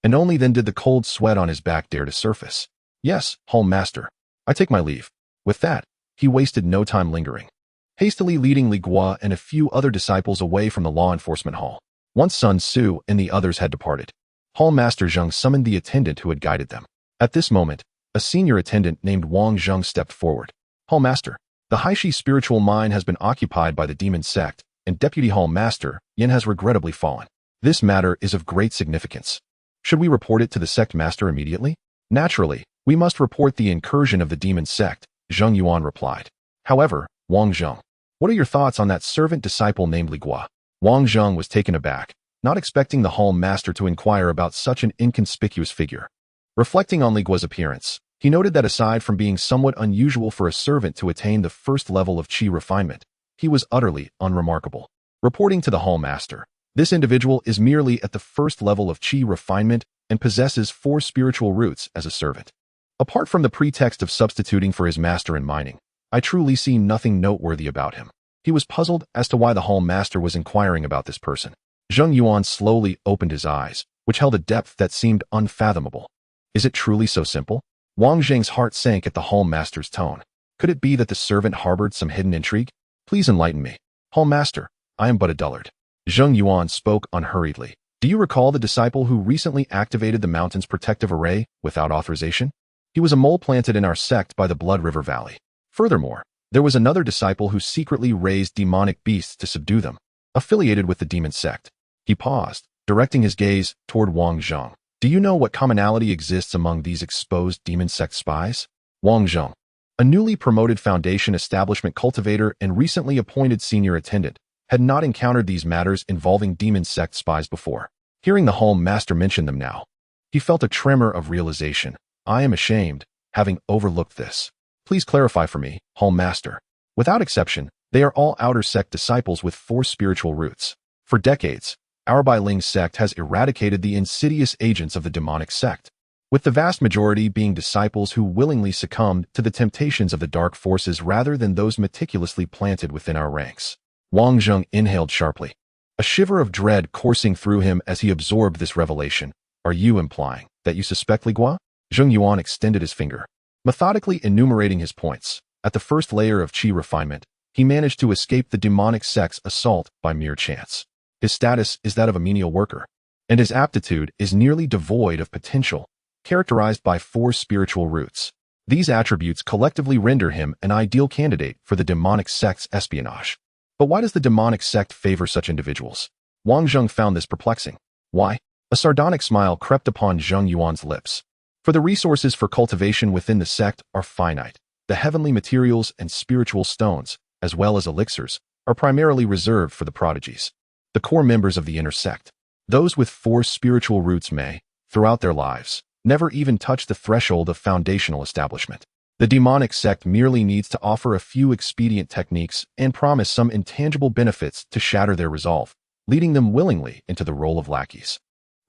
and only then did the cold sweat on his back dare to surface. Yes, Hall Master, I take my leave. With that, he wasted no time lingering, hastily leading Li Guo and a few other disciples away from the law enforcement hall. Once Sun Ce and the others had departed, Hall Master Zheng summoned the attendant who had guided them. At this moment, a senior attendant named Wang Zheng stepped forward. Hall Master, the Haishi spiritual mine has been occupied by the demon sect, and Deputy Hall Master Yin has regrettably fallen. This matter is of great significance. Should we report it to the sect master immediately? Naturally, we must report the incursion of the demon sect, Zheng Yuan replied. However, Wang Zheng, what are your thoughts on that servant disciple named Li Guo? Wang Zheng was taken aback, not expecting the Hall Master to inquire about such an inconspicuous figure. Reflecting on Li Guo's appearance, he noted that aside from being somewhat unusual for a servant to attain the first level of qi refinement, he was utterly unremarkable. Reporting to the Hall Master, this individual is merely at the first level of qi refinement and possesses 4 spiritual roots as a servant. Apart from the pretext of substituting for his master in mining, I truly see nothing noteworthy about him. He was puzzled as to why the Hall Master was inquiring about this person. Zheng Yuan slowly opened his eyes, which held a depth that seemed unfathomable. Is it truly so simple? Wang Zheng's heart sank at the Hall Master's tone. Could it be that the servant harbored some hidden intrigue? Please enlighten me. Hall Master, I am but a dullard. Zheng Yuan spoke unhurriedly. Do you recall the disciple who recently activated the mountain's protective array without authorization? He was a mole planted in our sect by the Blood River Valley. Furthermore, there was another disciple who secretly raised demonic beasts to subdue them, affiliated with the demon sect. He paused, directing his gaze toward Wang Zheng. Do you know what commonality exists among these exposed demon sect spies? Wang Zheng, a newly promoted Foundation establishment cultivator and recently appointed senior attendant, had not encountered these matters involving demon sect spies before. Hearing the Hall Master mention them now, he felt a tremor of realization. I am ashamed, having overlooked this. Please clarify for me, Hall Master. Without exception, they are all outer sect disciples with 4 spiritual roots. For decades, our Bailing sect has eradicated the insidious agents of the demonic sect, with the vast majority being disciples who willingly succumbed to the temptations of the dark forces rather than those meticulously planted within our ranks. Wang Zheng inhaled sharply, a shiver of dread coursing through him as he absorbed this revelation. Are you implying that you suspect Li Guo? Zheng Yuan extended his finger, methodically enumerating his points. At the first layer of qi refinement, he managed to escape the demonic sect's assault by mere chance. His status is that of a menial worker, and his aptitude is nearly devoid of potential, characterized by 4 spiritual roots. These attributes collectively render him an ideal candidate for the demonic sect's espionage. But why does the demonic sect favor such individuals? Wang Zheng found this perplexing. Why? A sardonic smile crept upon Zheng Yuan's lips. For the resources for cultivation within the sect are finite. The heavenly materials and spiritual stones, as well as elixirs, are primarily reserved for the prodigies, the core members of the inner sect. Those with 4 spiritual roots may, throughout their lives, never even touch the threshold of foundational establishment. The demonic sect merely needs to offer a few expedient techniques and promise some intangible benefits to shatter their resolve, leading them willingly into the role of lackeys.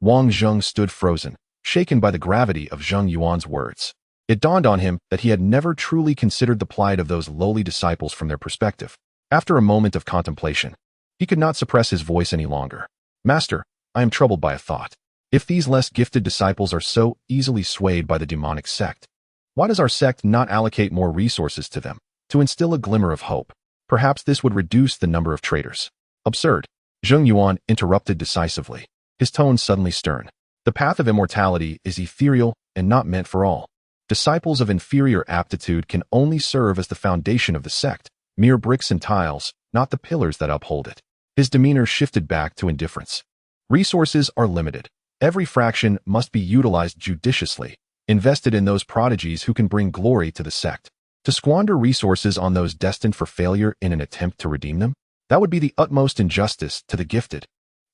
Wang Zheng stood frozen, shaken by the gravity of Zheng Yuan's words. It dawned on him that he had never truly considered the plight of those lowly disciples from their perspective. After a moment of contemplation, he could not suppress his voice any longer. Master, I am troubled by a thought. If these less gifted disciples are so easily swayed by the demonic sect, why does our sect not allocate more resources to them, to instill a glimmer of hope? Perhaps this would reduce the number of traitors. Absurd. Zheng Yuan interrupted decisively, his tone suddenly stern. The path of immortality is ethereal and not meant for all. Disciples of inferior aptitude can only serve as the foundation of the sect, mere bricks and tiles, not the pillars that uphold it. His demeanor shifted back to indifference. Resources are limited. Every fraction must be utilized judiciously, invested in those prodigies who can bring glory to the sect. To squander resources on those destined for failure in an attempt to redeem them, that would be the utmost injustice to the gifted.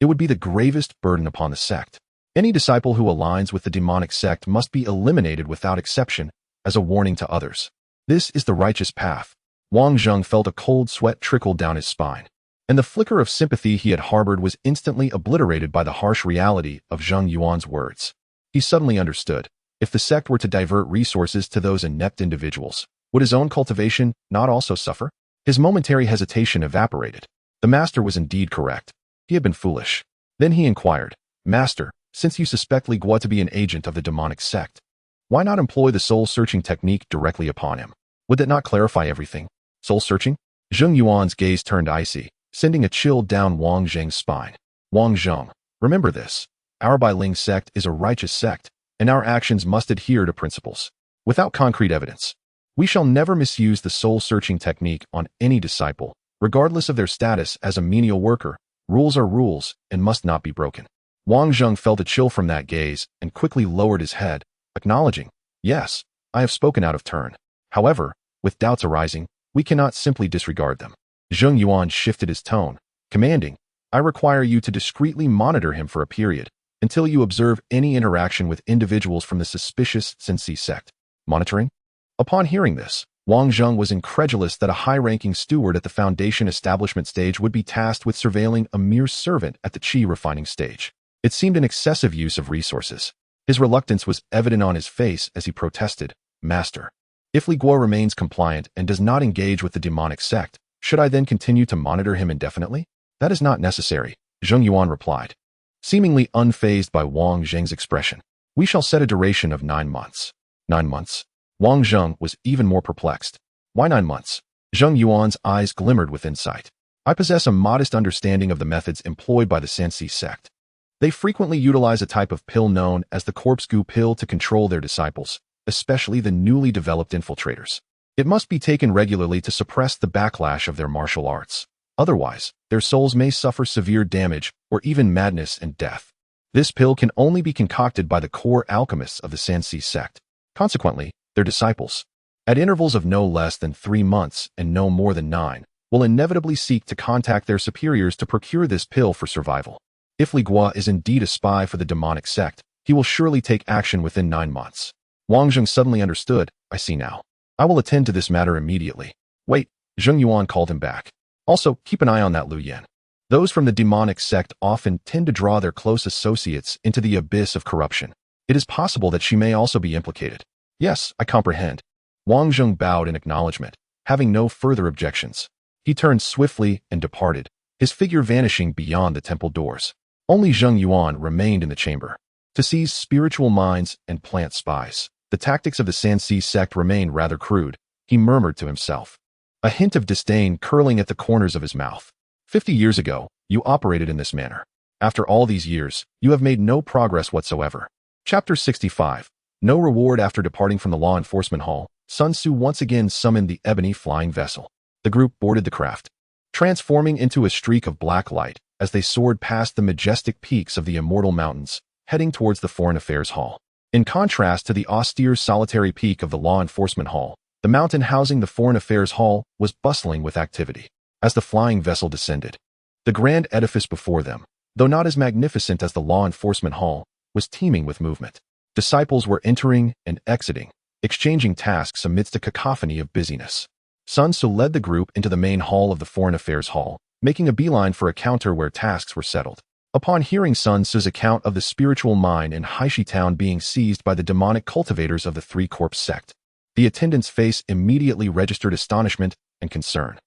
It would be the gravest burden upon the sect. Any disciple who aligns with the demonic sect must be eliminated without exception, as a warning to others. This is the righteous path. Wang Zheng felt a cold sweat trickle down his spine, and the flicker of sympathy he had harbored was instantly obliterated by the harsh reality of Zheng Yuan's words. He suddenly understood. If the sect were to divert resources to those inept individuals, would his own cultivation not also suffer? His momentary hesitation evaporated. The master was indeed correct. He had been foolish. Then he inquired, Master, since you suspect Li Guo to be an agent of the demonic sect, why not employ the soul-searching technique directly upon him? Would that not clarify everything? Soul-searching? Zheng Yuan's gaze turned icy, sending a chill down Wang Zheng's spine. Wang Zheng, remember this. Our Bailing sect is a righteous sect, and our actions must adhere to principles. Without concrete evidence, we shall never misuse the soul-searching technique on any disciple, regardless of their status as a menial worker. Rules are rules and must not be broken. Wang Zheng felt a chill from that gaze and quickly lowered his head, acknowledging, yes, I have spoken out of turn. However, with doubts arising, we cannot simply disregard them. Zheng Yuan shifted his tone, commanding, I require you to discreetly monitor him for a period, until you observe any interaction with individuals from the suspicious Sensi sect. Monitoring? Upon hearing this, Wang Zheng was incredulous that a high-ranking steward at the foundation establishment stage would be tasked with surveilling a mere servant at the qi refining stage. It seemed an excessive use of resources. His reluctance was evident on his face as he protested, Master, if Li Guo remains compliant and does not engage with the demonic sect, should I then continue to monitor him indefinitely? That is not necessary, Zheng Yuan replied, seemingly unfazed by Wang Zheng's expression. We shall set a duration of 9 months. 9 months? Wang Zheng was even more perplexed. Why 9 months? Zheng Yuan's eyes glimmered with insight. I possess a modest understanding of the methods employed by the Sensi sect. They frequently utilize a type of pill known as the corpse goo pill to control their disciples, especially the newly developed infiltrators. It must be taken regularly to suppress the backlash of their martial arts. Otherwise, their souls may suffer severe damage or even madness and death. This pill can only be concocted by the core alchemists of the Sensi sect. Consequently, their disciples, at intervals of no less than 3 months and no more than 9, will inevitably seek to contact their superiors to procure this pill for survival. If Li Guo is indeed a spy for the demonic sect, he will surely take action within 9 months. Wang Zheng suddenly understood. I see now. I will attend to this matter immediately. Wait, Zheng Yuan called him back. Also, keep an eye on that Lu Yan. Those from the demonic sect often tend to draw their close associates into the abyss of corruption. It is possible that she may also be implicated. Yes, I comprehend. Wang Zheng bowed in acknowledgement, having no further objections. He turned swiftly and departed, his figure vanishing beyond the temple doors. Only Zheng Yuan remained in the chamber. To seize spiritual minds and plant spies, the tactics of the Sensi sect remained rather crude, he murmured to himself, a hint of disdain curling at the corners of his mouth. 50 years ago, you operated in this manner. After all these years, you have made no progress whatsoever. Chapter 65. No reward. After departing from the law enforcement hall, Sun Tzu once again summoned the ebony flying vessel. The group boarded the craft, transforming into a streak of black light as they soared past the majestic peaks of the immortal mountains, heading towards the Foreign Affairs Hall. In contrast to the austere solitary peak of the Law Enforcement Hall, the mountain housing the Foreign Affairs Hall was bustling with activity. As the flying vessel descended, the grand edifice before them, though not as magnificent as the Law Enforcement Hall, was teeming with movement. Disciples were entering and exiting, exchanging tasks amidst a cacophony of busyness. Sun Tzu led the group into the main hall of the Foreign Affairs Hall, making a beeline for a counter where tasks were settled. Upon hearing Sun Tzu's account of the spiritual mine in Haishi Town being seized by the demonic cultivators of the Three-Corpse sect, the attendant's face immediately registered astonishment and concern.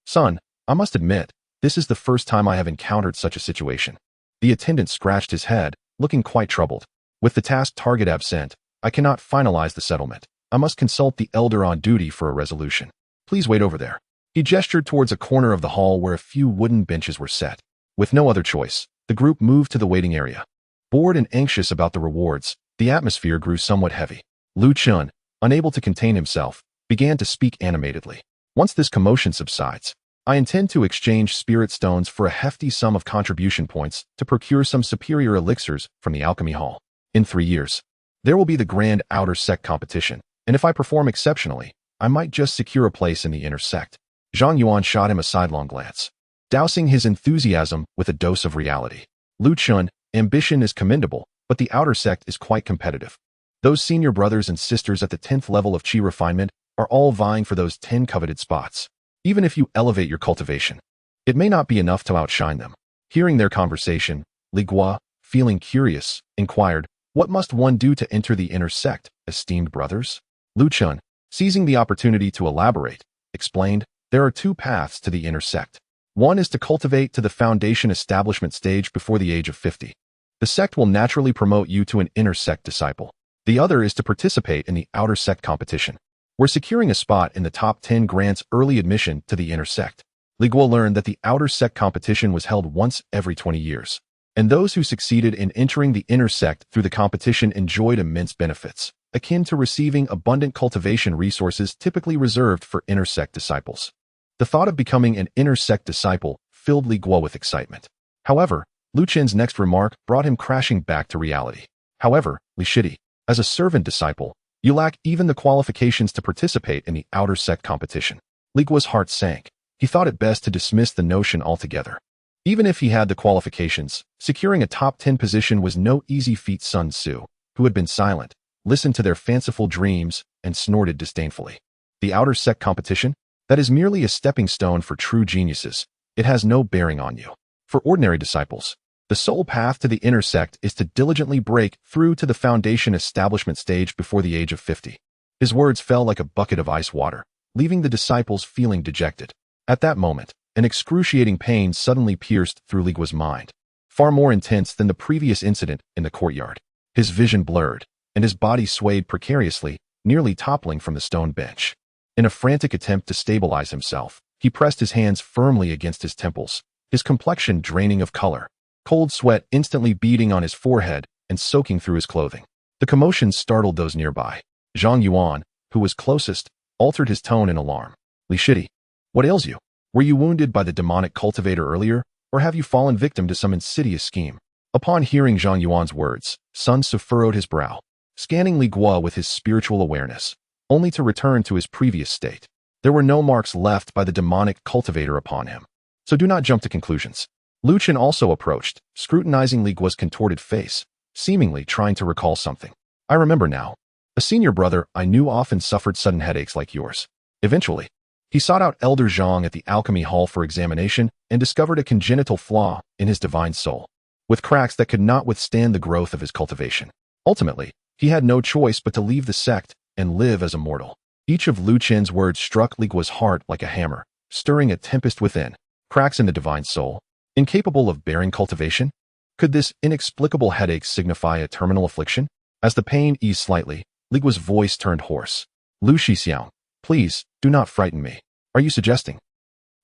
Son, I must admit, this is the first time I have encountered such a situation. The attendant scratched his head, looking quite troubled. With the task target absent, I cannot finalize the settlement. I must consult the elder on duty for a resolution. Please wait over there. He gestured towards a corner of the hall where a few wooden benches were set. With no other choice, the group moved to the waiting area. Bored and anxious about the rewards, the atmosphere grew somewhat heavy. Lu Chun, unable to contain himself, began to speak animatedly. Once this commotion subsides, I intend to exchange spirit stones for a hefty sum of contribution points to procure some superior elixirs from the alchemy hall. In 3 years, there will be the grand outer sect competition, and if I perform exceptionally, I might just secure a place in the inner sect. Zhang Yuan shot him a sidelong glance, dousing his enthusiasm with a dose of reality. Lu Chun, ambition is commendable, but the outer sect is quite competitive. Those senior brothers and sisters at the 10th level of chi refinement are all vying for those 10 coveted spots. Even if you elevate your cultivation, it may not be enough to outshine them. Hearing their conversation, Li Guo, feeling curious, inquired, "What must one do to enter the inner sect, esteemed brothers?" Lu Chun, seizing the opportunity to elaborate, explained, "There are 2 paths to the inner sect. One is to cultivate to the foundation establishment stage before the age of 50. The sect will naturally promote you to an inner sect disciple. The other is to participate in the outer sect competition, where securing a spot in the top 10 grants early admission to the inner sect." Li Guo learned that the outer sect competition was held once every 20 years, and those who succeeded in entering the inner sect through the competition enjoyed immense benefits, akin to receiving abundant cultivation resources typically reserved for inner sect disciples. The thought of becoming an inner sect disciple filled Li Guo with excitement. However, Lu Chen's next remark brought him crashing back to reality. "However, Li Shidi, as a servant disciple, you lack even the qualifications to participate in the outer sect competition." Li Guo's heart sank. He thought it best to dismiss the notion altogether. Even if he had the qualifications, securing a top 10 position was no easy feat. Sun Tzu, who had been silent, listened to their fanciful dreams and snorted disdainfully. "The outer sect competition? That is merely a stepping stone for true geniuses. It has no bearing on you. For ordinary disciples, the sole path to the inner sect is to diligently break through to the foundation establishment stage before the age of 50. His words fell like a bucket of ice water, leaving the disciples feeling dejected. At that moment, an excruciating pain suddenly pierced through Li Guo's mind, far more intense than the previous incident in the courtyard. His vision blurred, and his body swayed precariously, nearly toppling from the stone bench. In a frantic attempt to stabilize himself, he pressed his hands firmly against his temples, his complexion draining of color, cold sweat instantly beading on his forehead and soaking through his clothing. The commotion startled those nearby. Zhang Yuan, who was closest, altered his tone in alarm. "Li Shidi, what ails you? Were you wounded by the demonic cultivator earlier, or have you fallen victim to some insidious scheme?" Upon hearing Zhang Yuan's words, Sun Tzu furrowed his brow, scanning Li Guo with his spiritual awareness, only to return to his previous state. There were no marks left by the demonic cultivator upon him. So do not jump to conclusions. Lu Chen also approached, scrutinizing Li Guo's contorted face, seemingly trying to recall something. "I remember now. A senior brother I knew often suffered sudden headaches like yours. Eventually, he sought out Elder Zhang at the alchemy hall for examination and discovered a congenital flaw in his divine soul, with cracks that could not withstand the growth of his cultivation. Ultimately, he had no choice but to leave the sect and live as a mortal." Each of Lu Chen's words struck Li Guo's heart like a hammer, stirring a tempest within. Cracks in the divine soul, incapable of bearing cultivation? Could this inexplicable headache signify a terminal affliction? As the pain eased slightly, Li Guo's voice turned hoarse. "Lu Shixiang, please, do not frighten me. Are you suggesting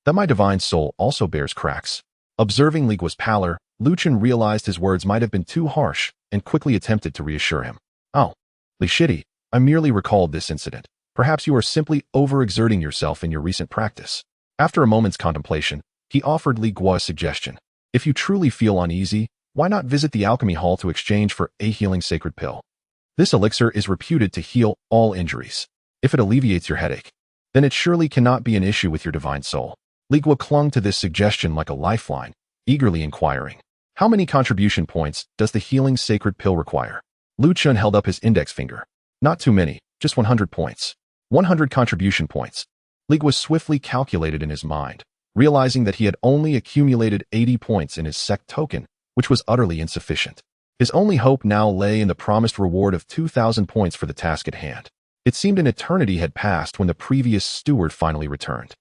that my divine soul also bears cracks?" Observing Li Guo's pallor, Lu Chen realized his words might have been too harsh and quickly attempted to reassure him. "Oh, Li Shidi, I merely recalled this incident. Perhaps you are simply overexerting yourself in your recent practice." After a moment's contemplation, he offered Li Guo a suggestion. "If you truly feel uneasy, why not visit the alchemy hall to exchange for a healing sacred pill? This elixir is reputed to heal all injuries. If it alleviates your headache, then it surely cannot be an issue with your divine soul." Li Guo clung to this suggestion like a lifeline, eagerly inquiring, "How many contribution points does the healing sacred pill require?" Lu Chun held up his index finger, Not too many, just 100 points. 100 contribution points. Li Guo swiftly calculated in his mind, realizing that he had only accumulated 80 points in his sect token, which was utterly insufficient. His only hope now lay in the promised reward of 2,000 points for the task at hand. It seemed an eternity had passed when the previous steward finally returned.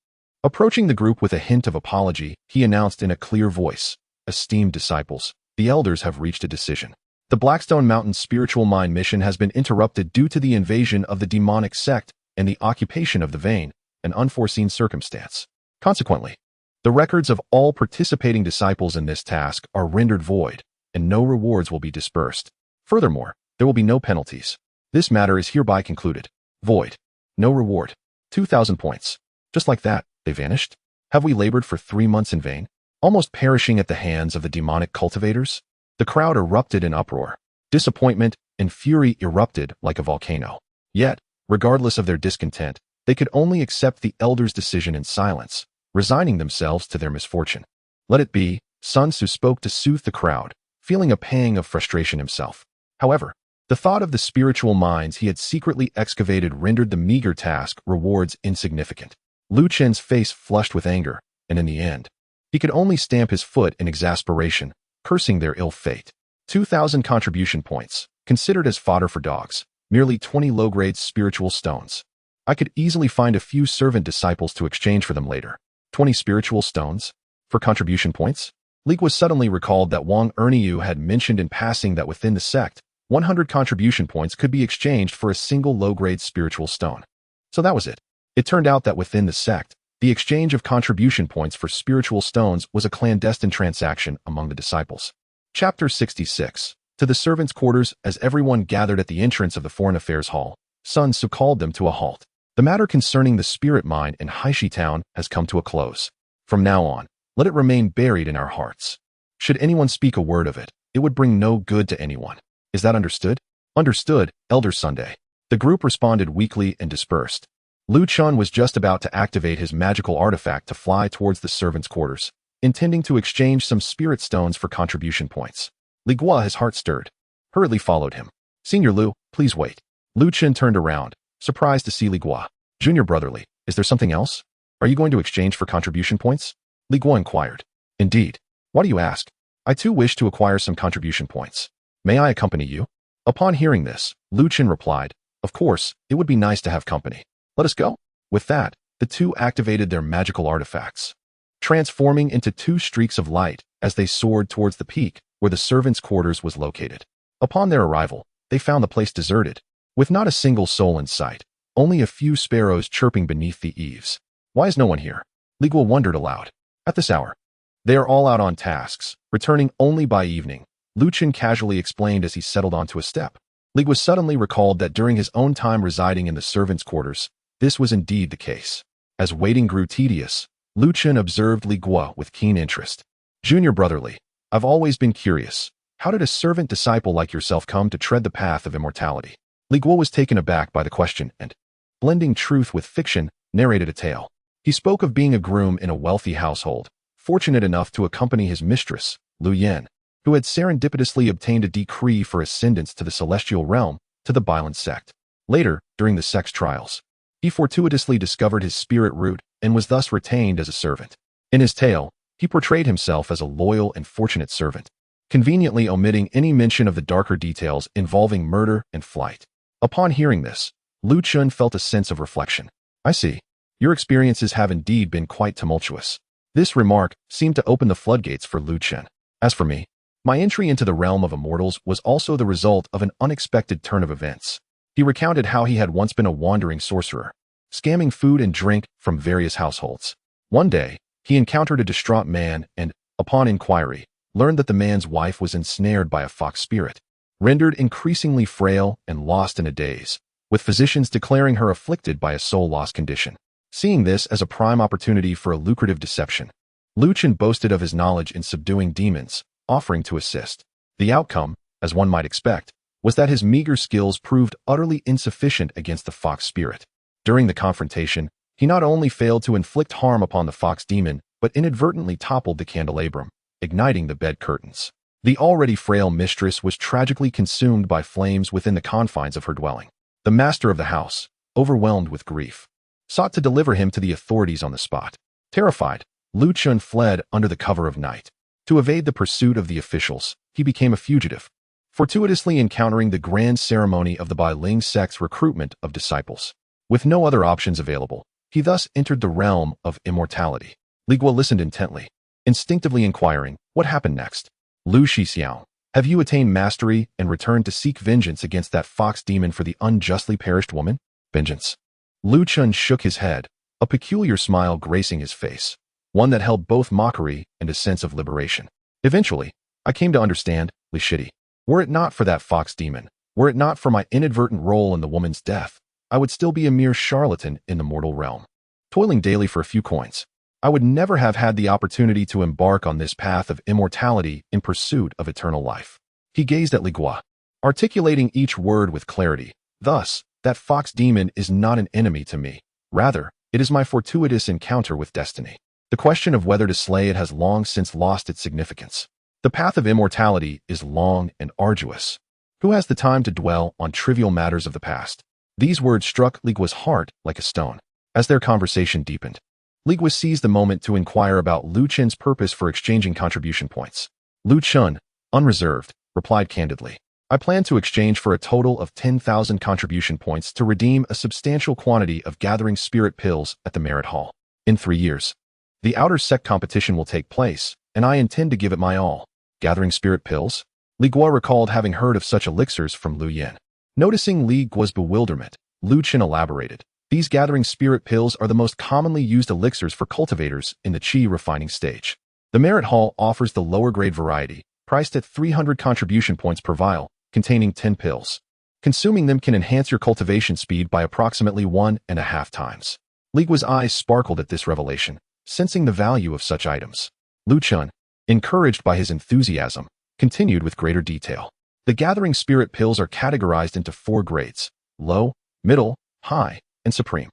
Approaching the group with a hint of apology, he announced in a clear voice, "Esteemed disciples, the elders have reached a decision. The Blackstone Mountain spiritual mine mission has been interrupted due to the invasion of the demonic sect and the occupation of the vein, an unforeseen circumstance. Consequently, the records of all participating disciples in this task are rendered void, and no rewards will be dispersed. Furthermore, there will be no penalties. This matter is hereby concluded. Void. No reward. 2,000 points. Just like that, they vanished? Have we labored for 3 months in vain? Almost perishing at the hands of the demonic cultivators?" The crowd erupted in uproar. Disappointment and fury erupted like a volcano. Yet, regardless of their discontent, they could only accept the elders' decision in silence, resigning themselves to their misfortune. "Let it be," Sun Tzu spoke to soothe the crowd, feeling a pang of frustration himself. However, the thought of the spiritual mines he had secretly excavated rendered the meager task rewards insignificant. Lu Chen's face flushed with anger, and in the end, he could only stamp his foot in exasperation, cursing their ill fate. 2,000 contribution points, considered as fodder for dogs, merely 20 low-grade spiritual stones. I could easily find a few servant disciples to exchange for them later. 20 spiritual stones? For contribution points? Li Guo suddenly recalled that Wang Erniu had mentioned in passing that within the sect, 100 contribution points could be exchanged for a single low-grade spiritual stone. So that was it. It turned out that within the sect, the exchange of contribution points for spiritual stones was a clandestine transaction among the disciples. Chapter 66. To the servants' quarters. As everyone gathered at the entrance of the Foreign Affairs Hall, Sun Tzu called them to a halt. The matter concerning the spirit mine in Haishi Town has come to a close. From now on, let it remain buried in our hearts. Should anyone speak a word of it, it would bring no good to anyone. Is that understood? Understood, Elder Sunday. The group responded weakly and dispersed. Lu Chun was just about to activate his magical artifact to fly towards the servants' quarters, intending to exchange some spirit stones for contribution points. Li Guo, his heart stirred, hurriedly followed him. "Senior Lu, please wait." Lu Chen turned around, surprised to see Li Guo. "Junior brotherly, is there something else? Are you going to exchange for contribution points?" Li Guo inquired. "Indeed. Why do you ask? I too wish to acquire some contribution points. May I accompany you?" Upon hearing this, Lu Chen replied, "Of course, it would be nice to have company. Let us go." With that, the two activated their magical artifacts, transforming into 2 streaks of light as they soared towards the peak where the servants' quarters was located. Upon their arrival, they found the place deserted, with not a single soul in sight, only a few sparrows chirping beneath the eaves. "Why is no one here?" Li Guo wondered aloud. "At this hour, they are all out on tasks, returning only by evening," Lu Chen casually explained as he settled onto a step. Li Guo suddenly recalled that during his own time residing in the servants' quarters, this was indeed the case. As waiting grew tedious, Lu Chen observed Li Guo with keen interest. "Junior brotherly, I've always been curious. How did a servant disciple like yourself come to tread the path of immortality?" Li Guo was taken aback by the question and, blending truth with fiction, narrated a tale. He spoke of being a groom in a wealthy household, fortunate enough to accompany his mistress, Lu Yan, who had serendipitously obtained a decree for ascendance to the celestial realm, to the Bilan sect. Later, during the sect's trials, he fortuitously discovered his spirit root and was thus retained as a servant. In his tale, he portrayed himself as a loyal and fortunate servant, conveniently omitting any mention of the darker details involving murder and flight. Upon hearing this, Lu Chun felt a sense of reflection. "I see. Your experiences have indeed been quite tumultuous." This remark seemed to open the floodgates for Lu Chen. "As for me, my entry into the realm of immortals was also the result of an unexpected turn of events." He recounted how he had once been a wandering sorcerer, scamming food and drink from various households. One day, he encountered a distraught man and, upon inquiry, learned that the man's wife was ensnared by a fox spirit, rendered increasingly frail and lost in a daze, with physicians declaring her afflicted by a soul-loss condition. Seeing this as a prime opportunity for a lucrative deception, Lu Chen boasted of his knowledge in subduing demons, offering to assist. The outcome, as one might expect, was that his meager skills proved utterly insufficient against the fox spirit. During the confrontation, he not only failed to inflict harm upon the fox demon, but inadvertently toppled the candelabrum, igniting the bed curtains. The already frail mistress was tragically consumed by flames within the confines of her dwelling. The master of the house, overwhelmed with grief, sought to deliver him to the authorities on the spot. Terrified, Lu Chun fled under the cover of night. To evade the pursuit of the officials, he became a fugitive, fortuitously encountering the grand ceremony of the Bailing sect's recruitment of disciples. With no other options available, he thus entered the realm of immortality. Li Guo listened intently, instinctively inquiring, what happened next? Lu Shixiao, have you attained mastery and returned to seek vengeance against that fox demon for the unjustly perished woman? Vengeance. Lu Chun shook his head, a peculiar smile gracing his face, one that held both mockery and a sense of liberation. Eventually, I came to understand, Li Shidi. Were it not for that fox demon, were it not for my inadvertent role in the woman's death, I would still be a mere charlatan in the mortal realm, toiling daily for a few coins. I would never have had the opportunity to embark on this path of immortality in pursuit of eternal life. He gazed at Li Guo, articulating each word with clarity. Thus, that fox demon is not an enemy to me. Rather, it is my fortuitous encounter with destiny. The question of whether to slay it has long since lost its significance. The path of immortality is long and arduous. Who has the time to dwell on trivial matters of the past? These words struck Li Guo's heart like a stone. As their conversation deepened, Li Guo seized the moment to inquire about Lu Chun's purpose for exchanging contribution points. Lu Chun, unreserved, replied candidly, I plan to exchange for a total of 10,000 contribution points to redeem a substantial quantity of gathering spirit pills at the Merit Hall. In 3 years, the outer sect competition will take place, and I intend to give it my all. Gathering spirit pills? Li Guo recalled having heard of such elixirs from Lu Yin. Noticing Li Guo's bewilderment, Lu Chun elaborated. These gathering spirit pills are the most commonly used elixirs for cultivators in the qi refining stage. The Merit Hall offers the lower grade variety, priced at 300 contribution points per vial, containing 10 pills. Consuming them can enhance your cultivation speed by approximately 1.5 times. Li Guo's eyes sparkled at this revelation, sensing the value of such items. Lu Chun, encouraged by his enthusiasm, continued with greater detail. The gathering spirit pills are categorized into 4 grades: low, middle, high, and supreme.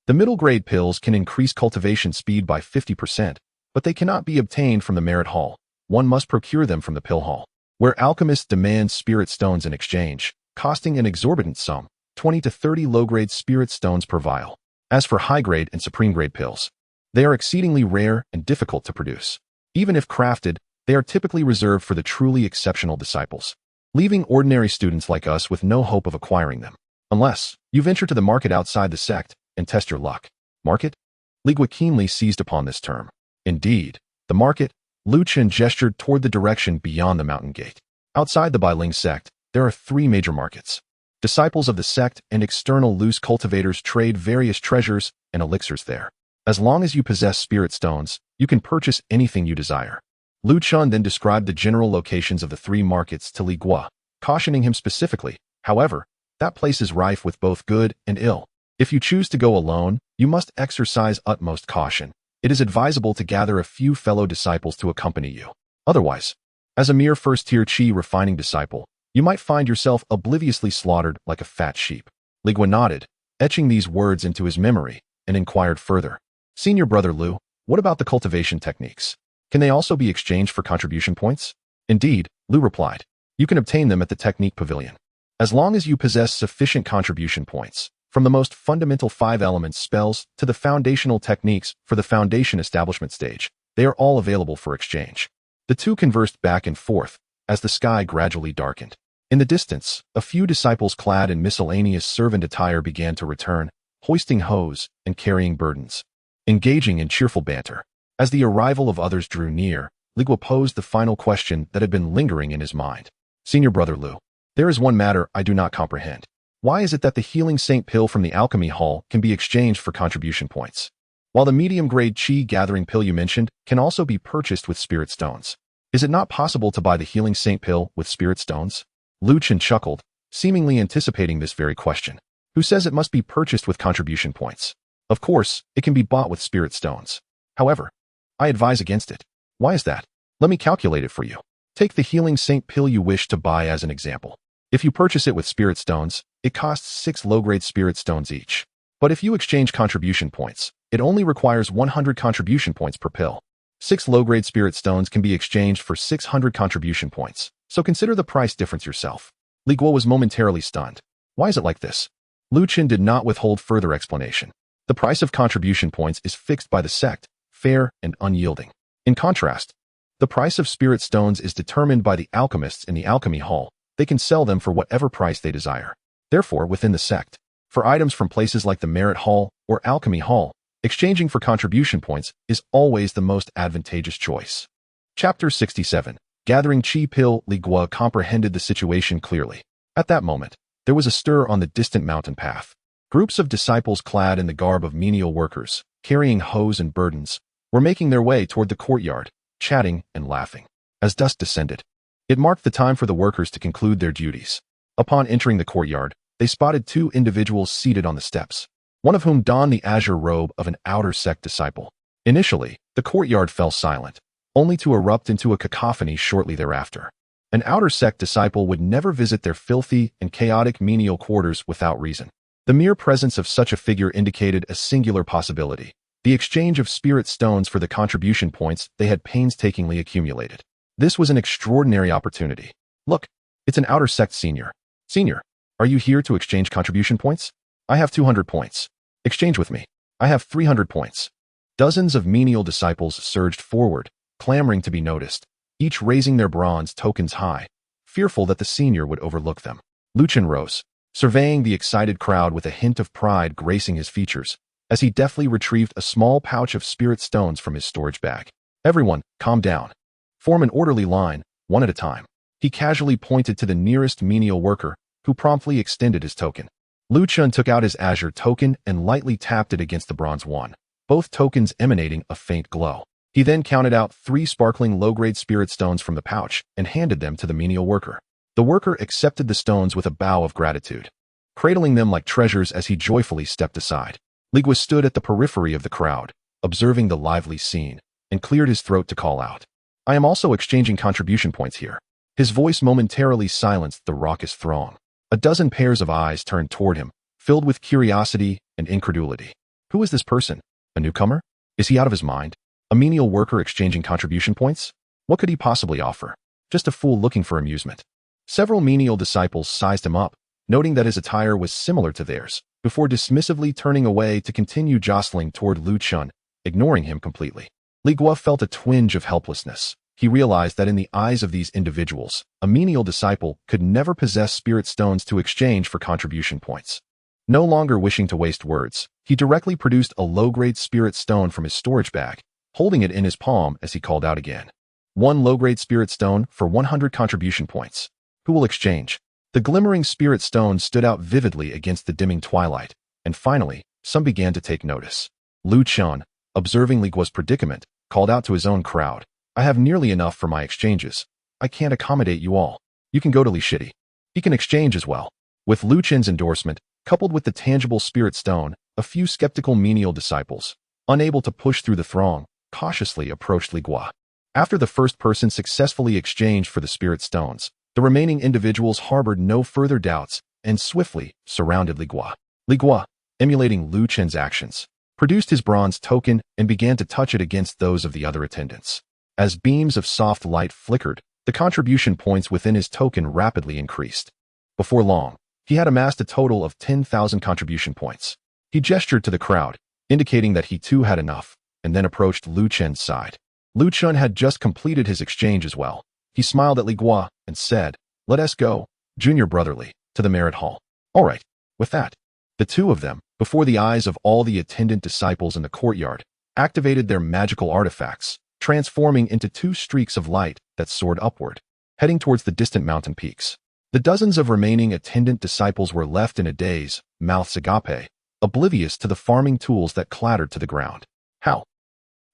The middle grade pills can increase cultivation speed by 50%, but they cannot be obtained from the Merit Hall. One must procure them from the Pill Hall, where alchemists demand spirit stones in exchange, costing an exorbitant sum, 20 to 30 low-grade spirit stones per vial. As for high-grade and supreme-grade pills, they are exceedingly rare and difficult to produce. Even if crafted, they are typically reserved for the truly exceptional disciples, leaving ordinary students like us with no hope of acquiring them. Unless you venture to the market outside the sect and test your luck. Market? Li Guo keenly seized upon this term. Indeed, the market. Lu Chun gestured toward the direction beyond the mountain gate. Outside the Bailing sect, there are 3 major markets. Disciples of the sect and external loose cultivators trade various treasures and elixirs there. As long as you possess spirit stones, you can purchase anything you desire. Lu Chun then described the general locations of the 3 markets to Li Guo, cautioning him specifically. However, that place is rife with both good and ill. If you choose to go alone, you must exercise utmost caution. It is advisable to gather a few fellow disciples to accompany you. Otherwise, as a mere first-tier qi refining disciple, you might find yourself obliviously slaughtered like a fat sheep. Li Guo nodded, etching these words into his memory, and inquired further. Senior brother Lu, what about the cultivation techniques? Can they also be exchanged for contribution points? Indeed, Lu replied. You can obtain them at the Technique Pavilion. As long as you possess sufficient contribution points, from the most fundamental 5 elements spells to the foundational techniques for the foundation establishment stage, they are all available for exchange. The two conversed back and forth as the sky gradually darkened. In the distance, a few disciples clad in miscellaneous servant attire began to return, hoisting hoes and carrying burdens, engaging in cheerful banter. As the arrival of others drew near, Li Guo posed the final question that had been lingering in his mind. Senior brother Lu, there is one matter I do not comprehend. Why is it that the healing saint pill from the alchemy hall can be exchanged for contribution points, while the medium-grade qi gathering pill you mentioned can also be purchased with spirit stones? Is it not possible to buy the healing saint pill with spirit stones? Lu Chun chuckled, seemingly anticipating this very question. Who says it must be purchased with contribution points? Of course, it can be bought with spirit stones. However, I advise against it. Why is that? Let me calculate it for you. Take the healing saint pill you wish to buy as an example. If you purchase it with spirit stones, it costs 6 low-grade spirit stones each. But if you exchange contribution points, it only requires 100 contribution points per pill. 6 low-grade spirit stones can be exchanged for 600 contribution points, so consider the price difference yourself. Li Guo was momentarily stunned. Why is it like this? Lu Qin did not withhold further explanation. The price of contribution points is fixed by the sect, fair and unyielding. In contrast, the price of spirit stones is determined by the alchemists in the alchemy hall. They can sell them for whatever price they desire. Therefore, within the sect, for items from places like the merit hall or alchemy hall, exchanging for contribution points is always the most advantageous choice. Chapter 67. Gathering Chi Pill. Li Guo comprehended the situation clearly. At that moment, there was a stir on the distant mountain path. Groups of disciples clad in the garb of menial workers, carrying hoes and burdens, were making their way toward the courtyard, chatting and laughing. As dusk descended, it marked the time for the workers to conclude their duties. Upon entering the courtyard, they spotted two individuals seated on the steps, one of whom donned the azure robe of an outer sect disciple. Initially, the courtyard fell silent, only to erupt into a cacophony shortly thereafter. An outer sect disciple would never visit their filthy and chaotic menial quarters without reason. The mere presence of such a figure indicated a singular possibility: the exchange of spirit stones for the contribution points they had painstakingly accumulated. This was an extraordinary opportunity. Look, it's an outer sect senior. Senior, are you here to exchange contribution points? I have 200 points. Exchange with me. I have 300 points. Dozens of menial disciples surged forward, clamoring to be noticed, each raising their bronze tokens high, fearful that the senior would overlook them. Lu Qin rose, surveying the excited crowd with a hint of pride gracing his features, as he deftly retrieved a small pouch of spirit stones from his storage bag. Everyone, calm down. Form an orderly line, one at a time. He casually pointed to the nearest menial worker, who promptly extended his token. Lu Qin took out his azure token and lightly tapped it against the bronze one, both tokens emanating a faint glow. He then counted out 3 sparkling low-grade spirit stones from the pouch and handed them to the menial worker. The worker accepted the stones with a bow of gratitude, cradling them like treasures as he joyfully stepped aside. Li Guo stood at the periphery of the crowd, observing the lively scene, and cleared his throat to call out, "I am also exchanging contribution points here." His voice momentarily silenced the raucous throng. A dozen pairs of eyes turned toward him, filled with curiosity and incredulity. Who is this person? A newcomer? Is he out of his mind? A menial worker exchanging contribution points? What could he possibly offer? Just a fool looking for amusement. Several menial disciples sized him up, noting that his attire was similar to theirs, before dismissively turning away to continue jostling toward Lu Qin, ignoring him completely. Li Guo felt a twinge of helplessness. He realized that in the eyes of these individuals, a menial disciple could never possess spirit stones to exchange for contribution points. No longer wishing to waste words, he directly produced a low-grade spirit stone from his storage bag, holding it in his palm as he called out again. 1 low-grade spirit stone for 100 contribution points. Who will exchange? The glimmering spirit stone stood out vividly against the dimming twilight, and finally, some began to take notice. Lu Qin, observing Li Guo's predicament, called out to his own crowd, "I have nearly enough for my exchanges. I can't accommodate you all. You can go to Li Shidi. He can exchange as well." With Lu Qin's endorsement, coupled with the tangible spirit stone, a few skeptical menial disciples, unable to push through the throng, cautiously approached Li Guo. After the first person successfully exchanged for the spirit stones, the remaining individuals harbored no further doubts and swiftly surrounded Li Guo. Li Guo, emulating Lu Qin's actions, produced his bronze token and began to touch it against those of the other attendants. As beams of soft light flickered, the contribution points within his token rapidly increased. Before long, he had amassed a total of 10,000 contribution points. He gestured to the crowd, indicating that he too had enough, and then approached Lu Qin's side. Lu Qin had just completed his exchange as well. He smiled at Li Guo and said, "Let us go, Junior Brotherly, to the merit hall." All right. With that, the two of them, before the eyes of all the attendant disciples in the courtyard, activated their magical artifacts, transforming into 2 streaks of light that soared upward, heading towards the distant mountain peaks. The dozens of remaining attendant disciples were left in a daze, mouths agape, oblivious to the farming tools that clattered to the ground.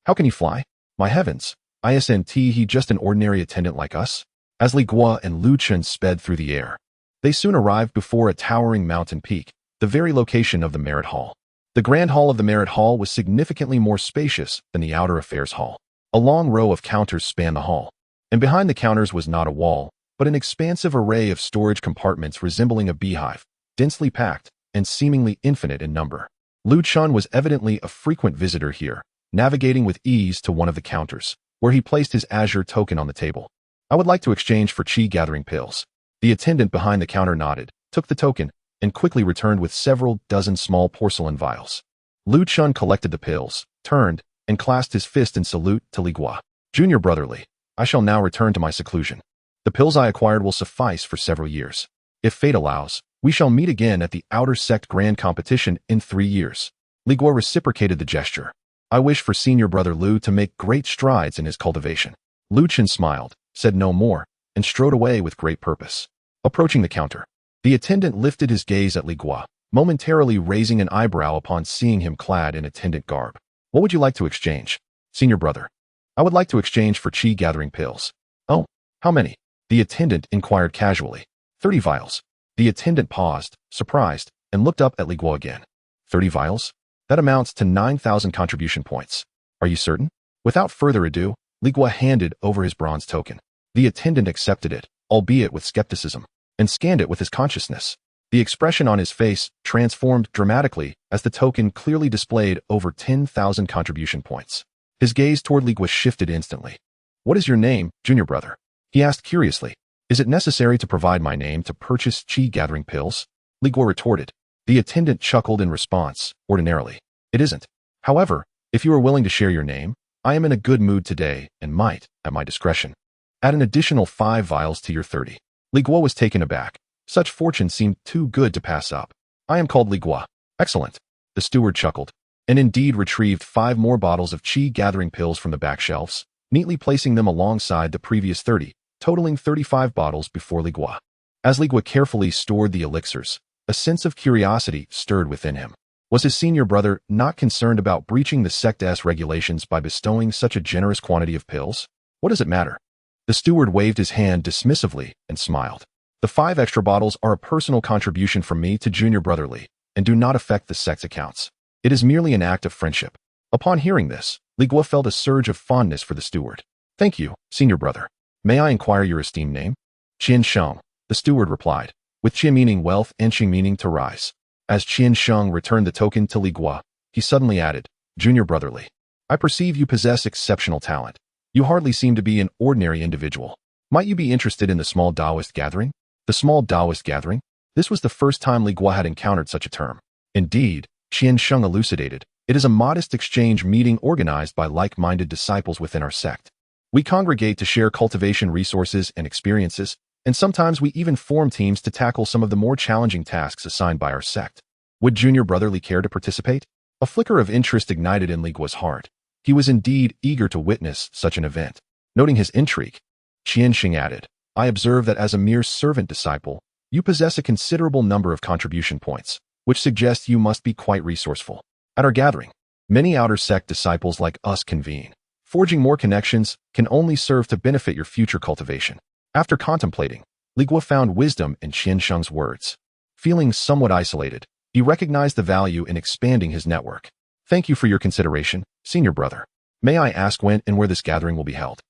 How can he fly? My heavens, isn't he just an ordinary attendant like us? As Li Guo and Lu Qin sped through the air, they soon arrived before a towering mountain peak, the very location of the merit hall. The grand hall of the merit hall was significantly more spacious than the outer affairs hall. A long row of counters spanned the hall, and behind the counters was not a wall, but an expansive array of storage compartments resembling a beehive, densely packed and seemingly infinite in number. Lu Qin was evidently a frequent visitor here, navigating with ease to one of the counters, where he placed his azure token on the table. "I would like to exchange for chi gathering pills." The attendant behind the counter nodded, took the token, and quickly returned with several dozen small porcelain vials. Lu Chun collected the pills, turned, and clasped his fist in salute to Li Guo. Junior brother Li, I shall now return to my seclusion. The pills I acquired will suffice for several years. If fate allows, we shall meet again at the Outer Sect Grand Competition in 3 years. Li Guo reciprocated the gesture. I wish for senior brother Lu to make great strides in his cultivation. Lu Chen smiled, said no more, and strode away with great purpose. Approaching the counter, the attendant lifted his gaze at Li Guo, momentarily raising an eyebrow upon seeing him clad in attendant garb. What would you like to exchange? Senior brother. I would like to exchange for qi gathering pills. Oh, how many? The attendant inquired casually. 30 vials. The attendant paused, surprised, and looked up at Li Guo again. 30 vials? That amounts to 9,000 contribution points. Are you certain? Without further ado, Li Guo handed over his bronze token. The attendant accepted it, albeit with skepticism, and scanned it with his consciousness. The expression on his face transformed dramatically as the token clearly displayed over 10,000 contribution points. His gaze toward Li Guo shifted instantly. What is your name, junior brother? He asked curiously. Is it necessary to provide my name to purchase qi gathering pills? Li Guo retorted. The attendant chuckled in response. Ordinarily, it isn't. However, if you are willing to share your name, I am in a good mood today and might, at my discretion, add an additional 5 vials to your 30. Li Guo was taken aback. Such fortune seemed too good to pass up. I am called Li Guo. Excellent. The steward chuckled, and indeed retrieved 5 more bottles of qi gathering pills from the back shelves, neatly placing them alongside the previous 30, totaling 35 bottles before Li Guo. As Li Guo carefully stored the elixirs, a sense of curiosity stirred within him. Was his senior brother not concerned about breaching the sect's regulations by bestowing such a generous quantity of pills? What does it matter? The steward waved his hand dismissively and smiled. The 5 extra bottles are a personal contribution from me to junior brother Li, and do not affect the sect's accounts. It is merely an act of friendship. Upon hearing this, Li Guo felt a surge of fondness for the steward. Thank you, senior brother. May I inquire your esteemed name? Qian Sheng, the steward replied, with Qi meaning wealth and Sheng meaning to rise. As Qian Sheng returned the token to Li Guo, he suddenly added, Junior brother Li, I perceive you possess exceptional talent. You hardly seem to be an ordinary individual. Might you be interested in the small Taoist gathering? The small Taoist gathering? This was the first time Li Guo had encountered such a term. Indeed, Qian Sheng elucidated, it is a modest exchange meeting organized by like-minded disciples within our sect. We congregate to share cultivation resources and experiences, and sometimes we even form teams to tackle some of the more challenging tasks assigned by our sect. Would junior brother Li care to participate? A flicker of interest ignited in Li Guo's heart. He was indeed eager to witness such an event. Noting his intrigue, Qian Sheng added, I observe that as a mere servant disciple, you possess a considerable number of contribution points, which suggests you must be quite resourceful. At our gathering, many outer sect disciples like us convene. Forging more connections can only serve to benefit your future cultivation. After contemplating, Li Guo found wisdom in Qian Sheng's words. Feeling somewhat isolated, he recognized the value in expanding his network. Thank you for your consideration, senior brother. May I ask when and where this gathering will be held?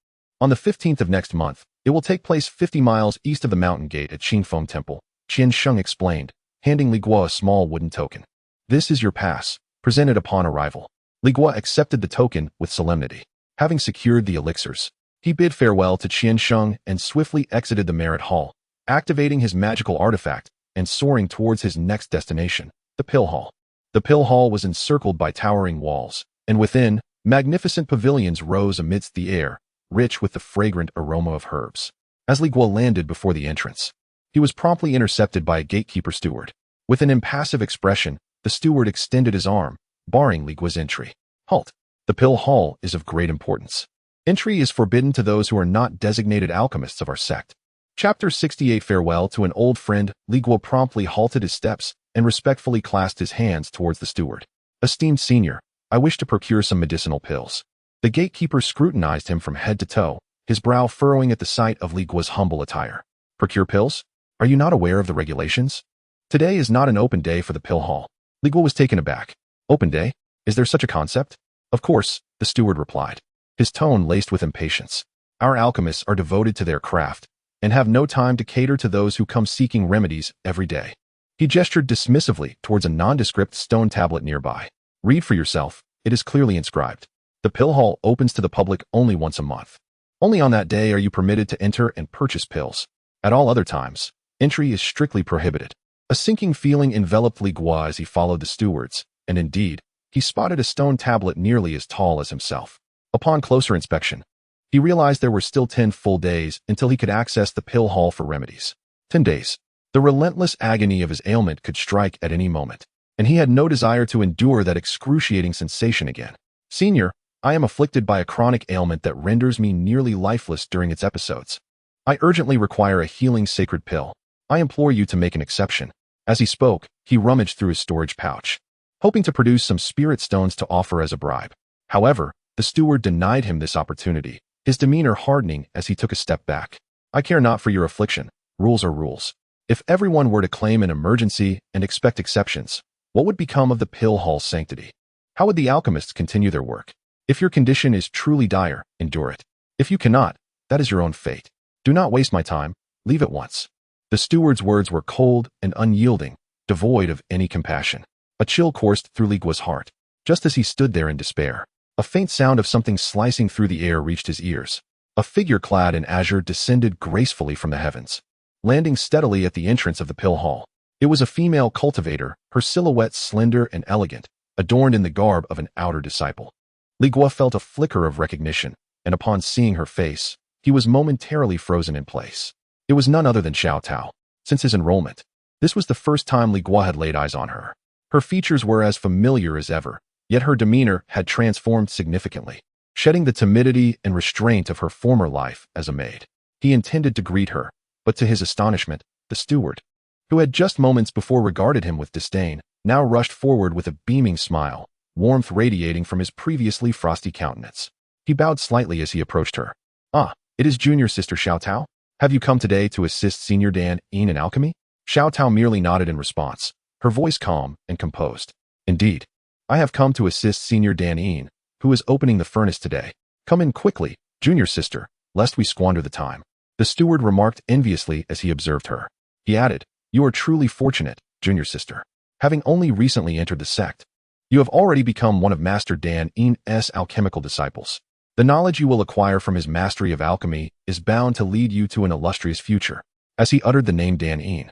On the 15th of next month, it will take place 50 miles east of the mountain gate at Qingfeng Temple, Qian Sheng explained, handing Li Guo a small wooden token. This is your pass, presented upon arrival. Li Guo accepted the token with solemnity. Having secured the elixirs, he bid farewell to Qian Sheng and swiftly exited the Merit Hall, activating his magical artifact and soaring towards his next destination, the Pill Hall. The Pill Hall was encircled by towering walls, and within, magnificent pavilions rose amidst the air, rich with the fragrant aroma of herbs. As Li Guo landed before the entrance, he was promptly intercepted by a gatekeeper steward. With an impassive expression, the steward extended his arm, barring Li Guo's entry. Halt! The Pill Hall is of great importance. Entry is forbidden to those who are not designated alchemists of our sect. Chapter 68 Farewell to an old friend. Li Guo promptly halted his steps and respectfully clasped his hands towards the steward. Esteemed senior, I wish to procure some medicinal pills. The gatekeeper scrutinized him from head to toe, his brow furrowing at the sight of Li Guo's humble attire. Procure pills? Are you not aware of the regulations? Today is not an open day for the Pill Hall. Li Guo was taken aback. Open day? Is there such a concept? Of course, the steward replied, his tone laced with impatience. Our alchemists are devoted to their craft and have no time to cater to those who come seeking remedies every day. He gestured dismissively towards a nondescript stone tablet nearby. Read for yourself, it is clearly inscribed. The Pill Hall opens to the public only once a month. Only on that day are you permitted to enter and purchase pills. At all other times, entry is strictly prohibited. A sinking feeling enveloped Li Guo as he followed the stewards, and indeed, he spotted a stone tablet nearly as tall as himself. Upon closer inspection, he realized there were still 10 full days until he could access the pill hall for remedies. 10 days. The relentless agony of his ailment could strike at any moment, and he had no desire to endure that excruciating sensation again. Senior, I am afflicted by a chronic ailment that renders me nearly lifeless during its episodes. I urgently require a healing sacred pill. I implore you to make an exception. As he spoke, he rummaged through his storage pouch, hoping to produce some spirit stones to offer as a bribe. However, the steward denied him this opportunity, his demeanor hardening as he took a step back. I care not for your affliction. Rules are rules. If everyone were to claim an emergency and expect exceptions, what would become of the pill hall's sanctity? How would the alchemists continue their work? If your condition is truly dire, endure it. If you cannot, that is your own fate. Do not waste my time. Leave at once. The steward's words were cold and unyielding, devoid of any compassion. A chill coursed through Li Guo's heart. Just as he stood there in despair, a faint sound of something slicing through the air reached his ears. A figure clad in azure descended gracefully from the heavens, landing steadily at the entrance of the pill hall. It was a female cultivator, her silhouette slender and elegant, adorned in the garb of an outer disciple. Li Guo felt a flicker of recognition, and upon seeing her face, he was momentarily frozen in place. It was none other than Xiao Tao. Since his enrollment, this was the first time Li Guo had laid eyes on her. Her features were as familiar as ever, yet her demeanor had transformed significantly, shedding the timidity and restraint of her former life as a maid. He intended to greet her, but to his astonishment, the steward, who had just moments before regarded him with disdain, now rushed forward with a beaming smile, warmth radiating from his previously frosty countenance. He bowed slightly as he approached her. Ah, it is junior sister Xiao Tao? Have you come today to assist Senior Dan Yin in alchemy? Xiao Tao merely nodded in response, her voice calm and composed. Indeed, I have come to assist Senior Dan Yin, who is opening the furnace today. Come in quickly, junior sister, lest we squander the time. The steward remarked enviously as he observed her. He added, you are truly fortunate, junior sister. Having only recently entered the sect, you have already become one of Master Dan Yin's alchemical disciples. The knowledge you will acquire from his mastery of alchemy is bound to lead you to an illustrious future. As he uttered the name Dan Yin,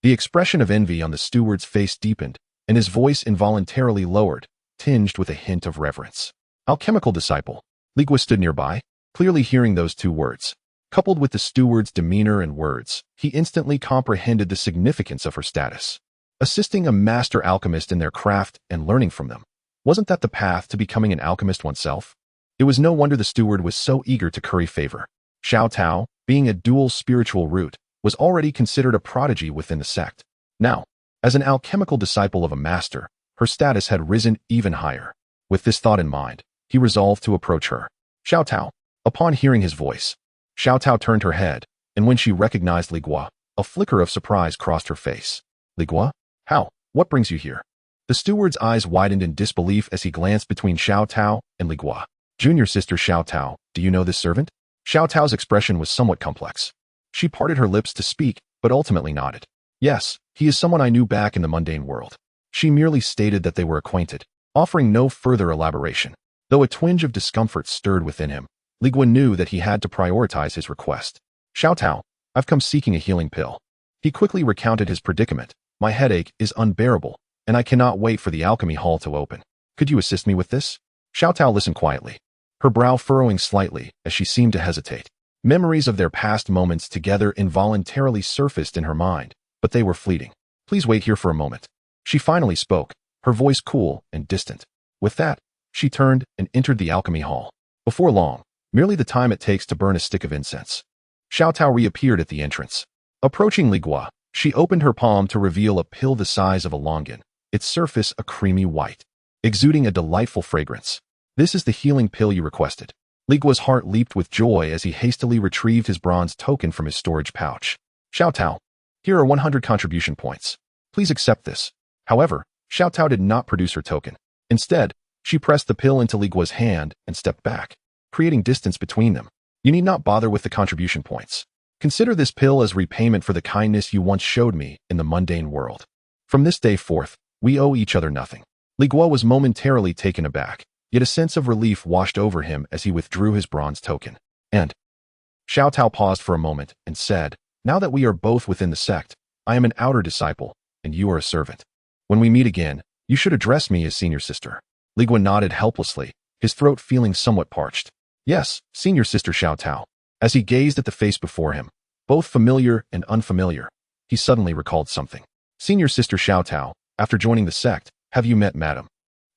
the expression of envy on the steward's face deepened, and his voice involuntarily lowered, tinged with a hint of reverence. Alchemical disciple. Li Guo stood nearby, clearly hearing those two words. Coupled with the steward's demeanor and words, he instantly comprehended the significance of her status. Assisting a master alchemist in their craft and learning from them, wasn't that the path to becoming an alchemist oneself? It was no wonder the steward was so eager to curry favor. Xiao Tao, being a dual spiritual root, was already considered a prodigy within the sect. Now, as an alchemical disciple of a master, her status had risen even higher. With this thought in mind, he resolved to approach her. Xiao Tao. Upon hearing his voice, Xiao Tao turned her head, and when she recognized Li Guo, a flicker of surprise crossed her face. Li Guo? How? What brings you here? The steward's eyes widened in disbelief as he glanced between Xiao Tao and Li Guo. Junior sister Xiao Tao, do you know this servant? Xiao Tao's expression was somewhat complex. She parted her lips to speak, but ultimately nodded. Yes, he is someone I knew back in the mundane world. She merely stated that they were acquainted, offering no further elaboration. Though a twinge of discomfort stirred within him, Li Guo knew that he had to prioritize his request. Xiao Tao, I've come seeking a healing pill. He quickly recounted his predicament. My headache is unbearable, and I cannot wait for the alchemy hall to open. Could you assist me with this? Xiao Tao listened quietly, her brow furrowing slightly as she seemed to hesitate. Memories of their past moments together involuntarily surfaced in her mind, but they were fleeting. Please wait here for a moment. She finally spoke, her voice cool and distant. With that, she turned and entered the alchemy hall. Before long, merely the time it takes to burn a stick of incense, Xiao Tao reappeared at the entrance. Approaching Li Guo, she opened her palm to reveal a pill the size of a longan, its surface a creamy white, exuding a delightful fragrance. This is the healing pill you requested. Li Guo's heart leaped with joy as he hastily retrieved his bronze token from his storage pouch. Xiao Tao, here are 100 contribution points. Please accept this. However, Xiao Tao did not produce her token. Instead, she pressed the pill into Li Guo's hand and stepped back, creating distance between them. You need not bother with the contribution points. Consider this pill as repayment for the kindness you once showed me in the mundane world. From this day forth, we owe each other nothing. Li Guo was momentarily taken aback, yet a sense of relief washed over him as he withdrew his bronze token. And Xiao Tao paused for a moment and said, now that we are both within the sect, I am an outer disciple, and you are a servant. When we meet again, you should address me as senior sister." Li Guo nodded helplessly, his throat feeling somewhat parched. "Yes, senior sister Xiao Tao." As he gazed at the face before him, both familiar and unfamiliar, he suddenly recalled something. "Senior sister Xiao Tao, after joining the sect, have you met Madam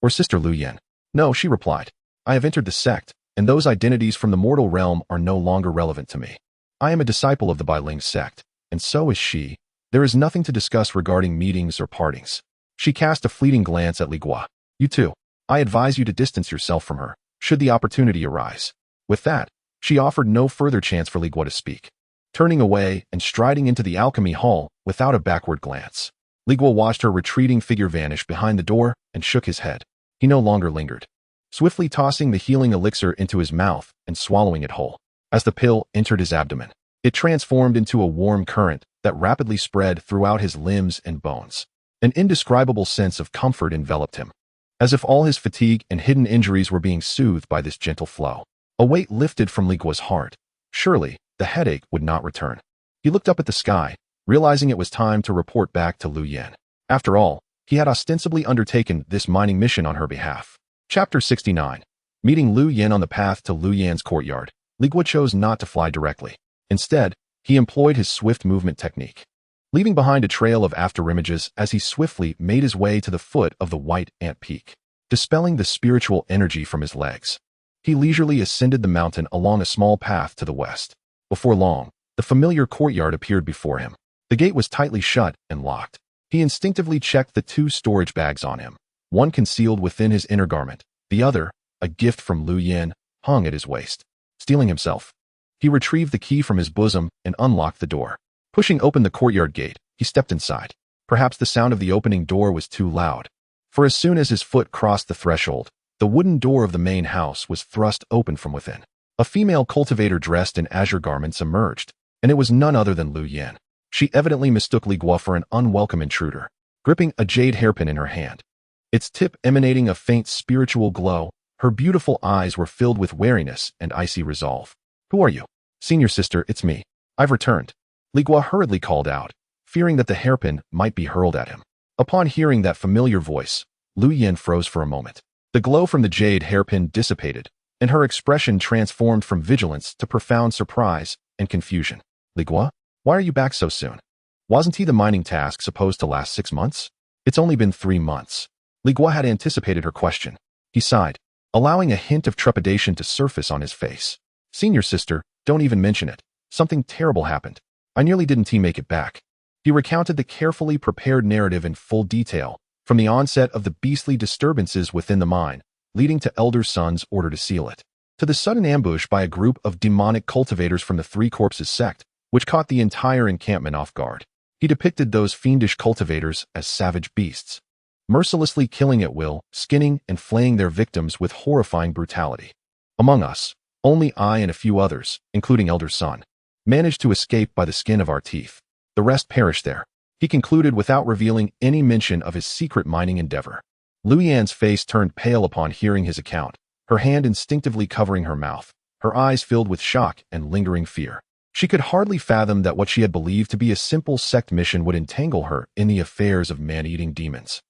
or Sister Lu Yan?" "No," she replied. "I have entered the sect, and those identities from the mortal realm are no longer relevant to me. I am a disciple of the Bailing sect, and so is she. There is nothing to discuss regarding meetings or partings." She cast a fleeting glance at Li Guo. "You too. I advise you to distance yourself from her, should the opportunity arise." With that, she offered no further chance for Li Guo to speak. Turning away and striding into the alchemy hall without a backward glance, Li Guo watched her retreating figure vanish behind the door and shook his head. He no longer lingered, swiftly tossing the healing elixir into his mouth and swallowing it whole. As the pill entered his abdomen, it transformed into a warm current that rapidly spread throughout his limbs and bones. An indescribable sense of comfort enveloped him, as if all his fatigue and hidden injuries were being soothed by this gentle flow. A weight lifted from Li Guo's heart. Surely, the headache would not return. He looked up at the sky, realizing it was time to report back to Lu Yan. After all, he had ostensibly undertaken this mining mission on her behalf. Chapter 69. Meeting Lu Yan on the path to Lu Yan's courtyard, Li Guo chose not to fly directly. Instead, he employed his swift movement technique, leaving behind a trail of afterimages as he swiftly made his way to the foot of the White Ant Peak, dispelling the spiritual energy from his legs. He leisurely ascended the mountain along a small path to the west. Before long, the familiar courtyard appeared before him. The gate was tightly shut and locked. He instinctively checked the two storage bags on him, one concealed within his inner garment, the other, a gift from Lu Yan, hung at his waist. Steeling himself, he retrieved the key from his bosom and unlocked the door. Pushing open the courtyard gate, he stepped inside. Perhaps the sound of the opening door was too loud, for as soon as his foot crossed the threshold, the wooden door of the main house was thrust open from within. A female cultivator dressed in azure garments emerged, and it was none other than Lu Yan. She evidently mistook Li Guo for an unwelcome intruder, gripping a jade hairpin in her hand. Its tip emanating a faint spiritual glow, her beautiful eyes were filled with wariness and icy resolve. "Who are you?" "Senior sister, it's me. I've returned," Li Guo hurriedly called out, fearing that the hairpin might be hurled at him. Upon hearing that familiar voice, Lu Yan froze for a moment. The glow from the jade hairpin dissipated, and her expression transformed from vigilance to profound surprise and confusion. "Li Guo, why are you back so soon? Wasn't the mining task supposed to last 6 months? It's only been 3 months. Li Guo had anticipated her question. He sighed, allowing a hint of trepidation to surface on his face. "Senior sister, don't even mention it. Something terrible happened. I nearly didn't make it back." He recounted the carefully prepared narrative in full detail, from the onset of the beastly disturbances within the mine, leading to Elder Sun's order to seal it, to the sudden ambush by a group of demonic cultivators from the Three Corpses sect, which caught the entire encampment off guard. He depicted those fiendish cultivators as savage beasts, mercilessly killing at will, skinning and flaying their victims with horrifying brutality. Among us, only I and a few others, including Elder Sun, managed to escape by the skin of our teeth. The rest perished there, he concluded without revealing any mention of his secret mining endeavor. Lu Yan's face turned pale upon hearing his account, her hand instinctively covering her mouth, her eyes filled with shock and lingering fear. She could hardly fathom that what she had believed to be a simple sect mission would entangle her in the affairs of man-eating demons,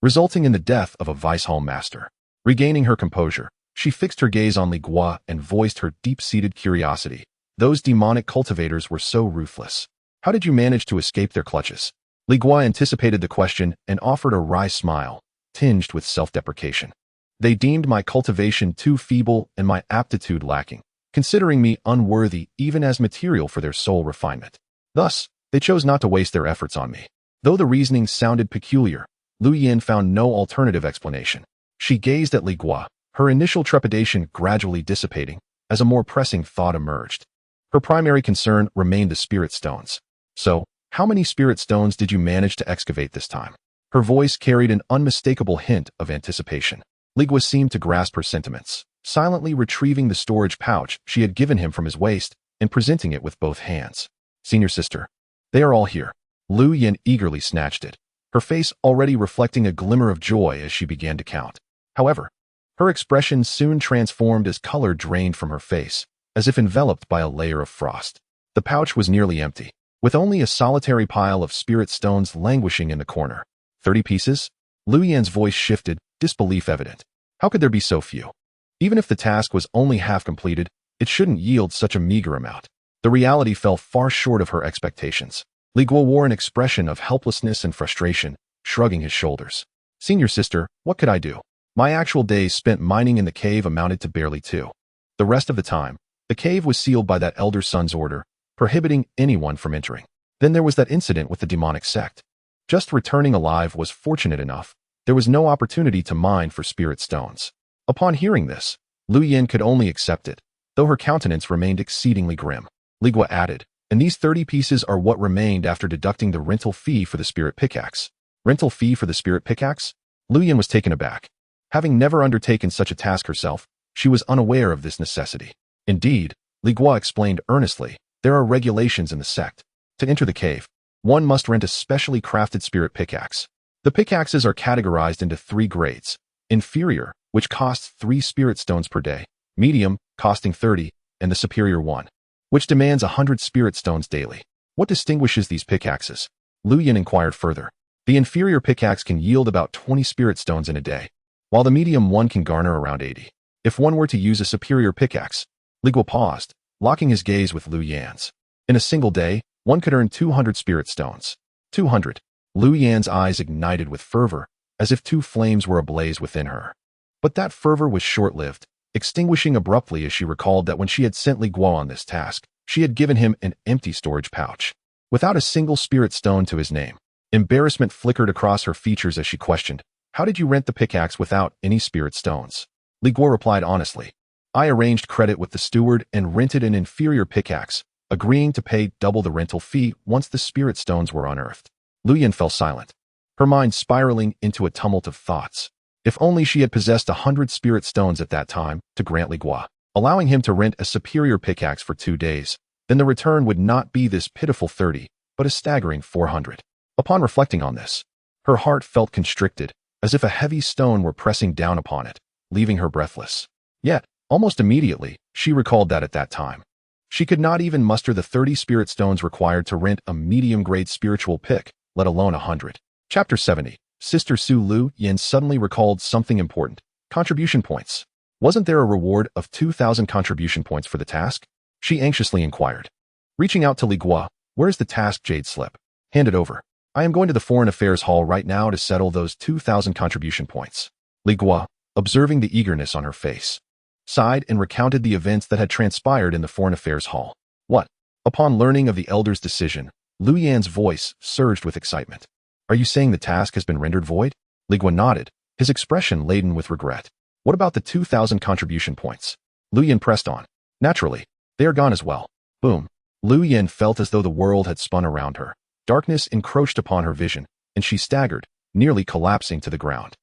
resulting in the death of a vice hall master. Regaining her composure, she fixed her gaze on Li Guo and voiced her deep-seated curiosity. "Those demonic cultivators were so ruthless. How did you manage to escape their clutches?" Li Guo anticipated the question and offered a wry smile, tinged with self-deprecation. "They deemed my cultivation too feeble and my aptitude lacking, considering me unworthy even as material for their soul refinement. Thus, they chose not to waste their efforts on me." Though the reasoning sounded peculiar, Lu Yan found no alternative explanation. She gazed at Li Guo, her initial trepidation gradually dissipating as a more pressing thought emerged. Her primary concern remained the spirit stones. "So, how many spirit stones did you manage to excavate this time?" Her voice carried an unmistakable hint of anticipation. Li Guo seemed to grasp her sentiments, silently retrieving the storage pouch she had given him from his waist and presenting it with both hands. "Senior sister, they are all here." Lu Yan eagerly snatched it, her face already reflecting a glimmer of joy as she began to count. However, her expression soon transformed as color drained from her face, as if enveloped by a layer of frost. The pouch was nearly empty. with only a solitary pile of spirit stones languishing in the corner. 30 pieces? Lu Yan's voice shifted, disbelief evident. How could there be so few? Even if the task was only half completed, it shouldn't yield such a meager amount. The reality fell far short of her expectations. Li Guo wore an expression of helplessness and frustration, shrugging his shoulders. Senior sister, what could I do? My actual days spent mining in the cave amounted to barely 2. The rest of the time, the cave was sealed by that elder son's order, prohibiting anyone from entering. Then there was that incident with the demonic sect. Just returning alive was fortunate enough. There was no opportunity to mine for spirit stones. Upon hearing this, Lu Yan could only accept it, though her countenance remained exceedingly grim. Li Guo added, and these 30 pieces are what remained after deducting the rental fee for the spirit pickaxe. Rental fee for the spirit pickaxe? Lu Yan was taken aback. Having never undertaken such a task herself, she was unaware of this necessity. Indeed, Li Guo explained earnestly, there are regulations in the sect. To enter the cave, one must rent a specially crafted spirit pickaxe. The pickaxes are categorized into 3 grades. Inferior, which costs 3 spirit stones per day, medium, costing 30, and the superior one, which demands 100 spirit stones daily. What distinguishes these pickaxes? Lu Yan inquired further. The inferior pickaxe can yield about 20 spirit stones in a day, while the medium one can garner around 80. If one were to use a superior pickaxe, Li Guo paused, locking his gaze with Lu Yan's. In a single day, one could earn 200 spirit stones. 200. Lu Yan's eyes ignited with fervor, as if 2 flames were ablaze within her. But that fervor was short-lived, extinguishing abruptly as she recalled that when she had sent Li Guo on this task, she had given him an empty storage pouch, without a single spirit stone to his name. Embarrassment flickered across her features as she questioned, how did you rent the pickaxe without any spirit stones? Li Guo replied honestly, I arranged credit with the steward and rented an inferior pickaxe, agreeing to pay double the rental fee once the spirit stones were unearthed. Lu Yan fell silent, her mind spiraling into a tumult of thoughts. If only she had possessed 100 spirit stones at that time to grant Li Guo, allowing him to rent a superior pickaxe for 2 days, then the return would not be this pitiful 30, but a staggering 400. Upon reflecting on this, her heart felt constricted, as if a heavy stone were pressing down upon it, leaving her breathless. Yet, almost immediately, she recalled that at that time, she could not even muster the 30 spirit stones required to rent a medium-grade spiritual pick, let alone 100. Chapter 70. Sister Su. Lu Yan suddenly recalled something important. Contribution points. Wasn't there a reward of 2,000 contribution points for the task? She anxiously inquired. Reaching out to Li Guo, where's the task jade slip? Hand it over. I am going to the Foreign Affairs Hall right now to settle those 2,000 contribution points. Li Guo, observing the eagerness on her face, sighed and recounted the events that had transpired in the Foreign Affairs Hall. What? Upon learning of the elder's decision, Lu Yan's voice surged with excitement. Are you saying the task has been rendered void? Li Guo nodded, his expression laden with regret. What about the 2,000 contribution points? Lu Yan pressed on. Naturally, they are gone as well. Boom. Lu Yan felt as though the world had spun around her. Darkness encroached upon her vision, and she staggered, nearly collapsing to the ground.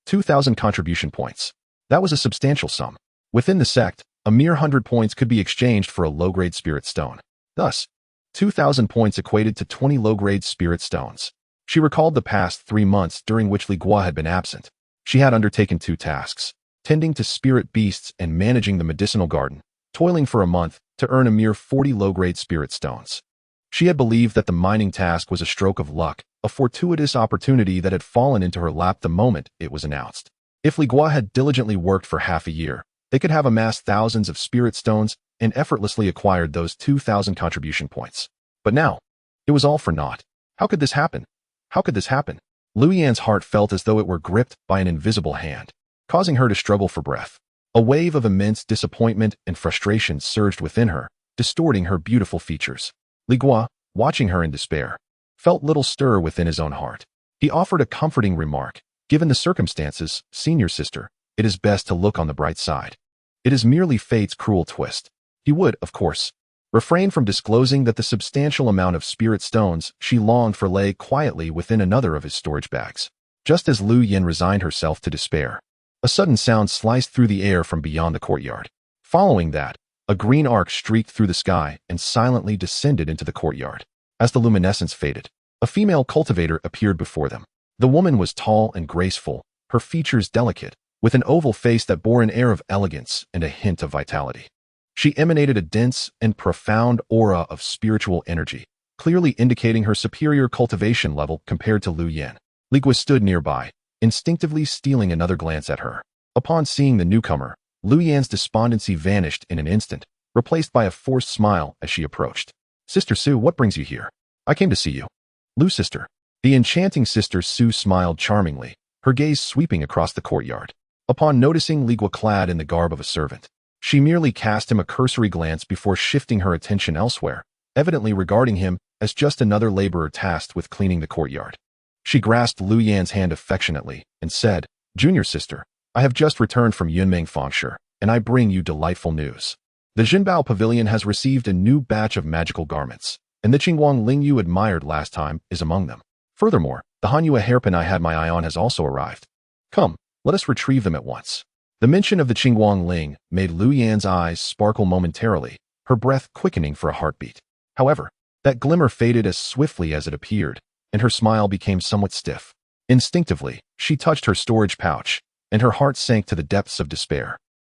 2,000 contribution points. That was a substantial sum. Within the sect, a mere 100 points could be exchanged for a low-grade spirit stone. Thus, 2,000 points equated to 20 low-grade spirit stones. She recalled the past 3 months during which Li Guo had been absent. She had undertaken 2 tasks, tending to spirit beasts and managing the medicinal garden, toiling for a month to earn a mere 40 low-grade spirit stones. She had believed that the mining task was a stroke of luck, a fortuitous opportunity that had fallen into her lap the moment it was announced. If Li Guo had diligently worked for half a year, they could have amassed thousands of spirit stones and effortlessly acquired those 2,000 contribution points. But now, it was all for naught. How could this happen? How could this happen? Lu Yan's heart felt as though it were gripped by an invisible hand, causing her to struggle for breath. A wave of immense disappointment and frustration surged within her, distorting her beautiful features. Li Guo, watching her in despair, felt little stir within his own heart. He offered a comforting remark. Given the circumstances, senior sister, it is best to look on the bright side. It is merely fate's cruel twist. He would, of course, refrain from disclosing that the substantial amount of spirit stones she longed for lay quietly within another of his storage bags. Just as Lu Yan resigned herself to despair, a sudden sound sliced through the air from beyond the courtyard. Following that, a green arc streaked through the sky and silently descended into the courtyard. As the luminescence faded, a female cultivator appeared before them. The woman was tall and graceful, her features delicate, with an oval face that bore an air of elegance and a hint of vitality. She emanated a dense and profound aura of spiritual energy, clearly indicating her superior cultivation level compared to Lu Yan. Li Guo stood nearby, instinctively stealing another glance at her. Upon seeing the newcomer, Lu Yan's despondency vanished in an instant, replaced by a forced smile as she approached. Sister Su, what brings you here? I came to see you. Lu sister. The enchanting Sister Su smiled charmingly, her gaze sweeping across the courtyard. Upon noticing Li Guo clad in the garb of a servant, she merely cast him a cursory glance before shifting her attention elsewhere, evidently regarding him as just another laborer tasked with cleaning the courtyard. She grasped Lu Yan's hand affectionately and said, Junior sister, I have just returned from Yunmeng Fengshi, and I bring you delightful news. The Jinbao Pavilion has received a new batch of magical garments, and the Qingguang Ling you admired last time is among them. Furthermore, the Hanyue hairpin I had my eye on has also arrived. Come, let us retrieve them at once. The mention of the Qingguang Ling made Lu Yan's eyes sparkle momentarily, her breath quickening for a heartbeat. However, that glimmer faded as swiftly as it appeared, and her smile became somewhat stiff. Instinctively, she touched her storage pouch, and her heart sank to the depths of despair.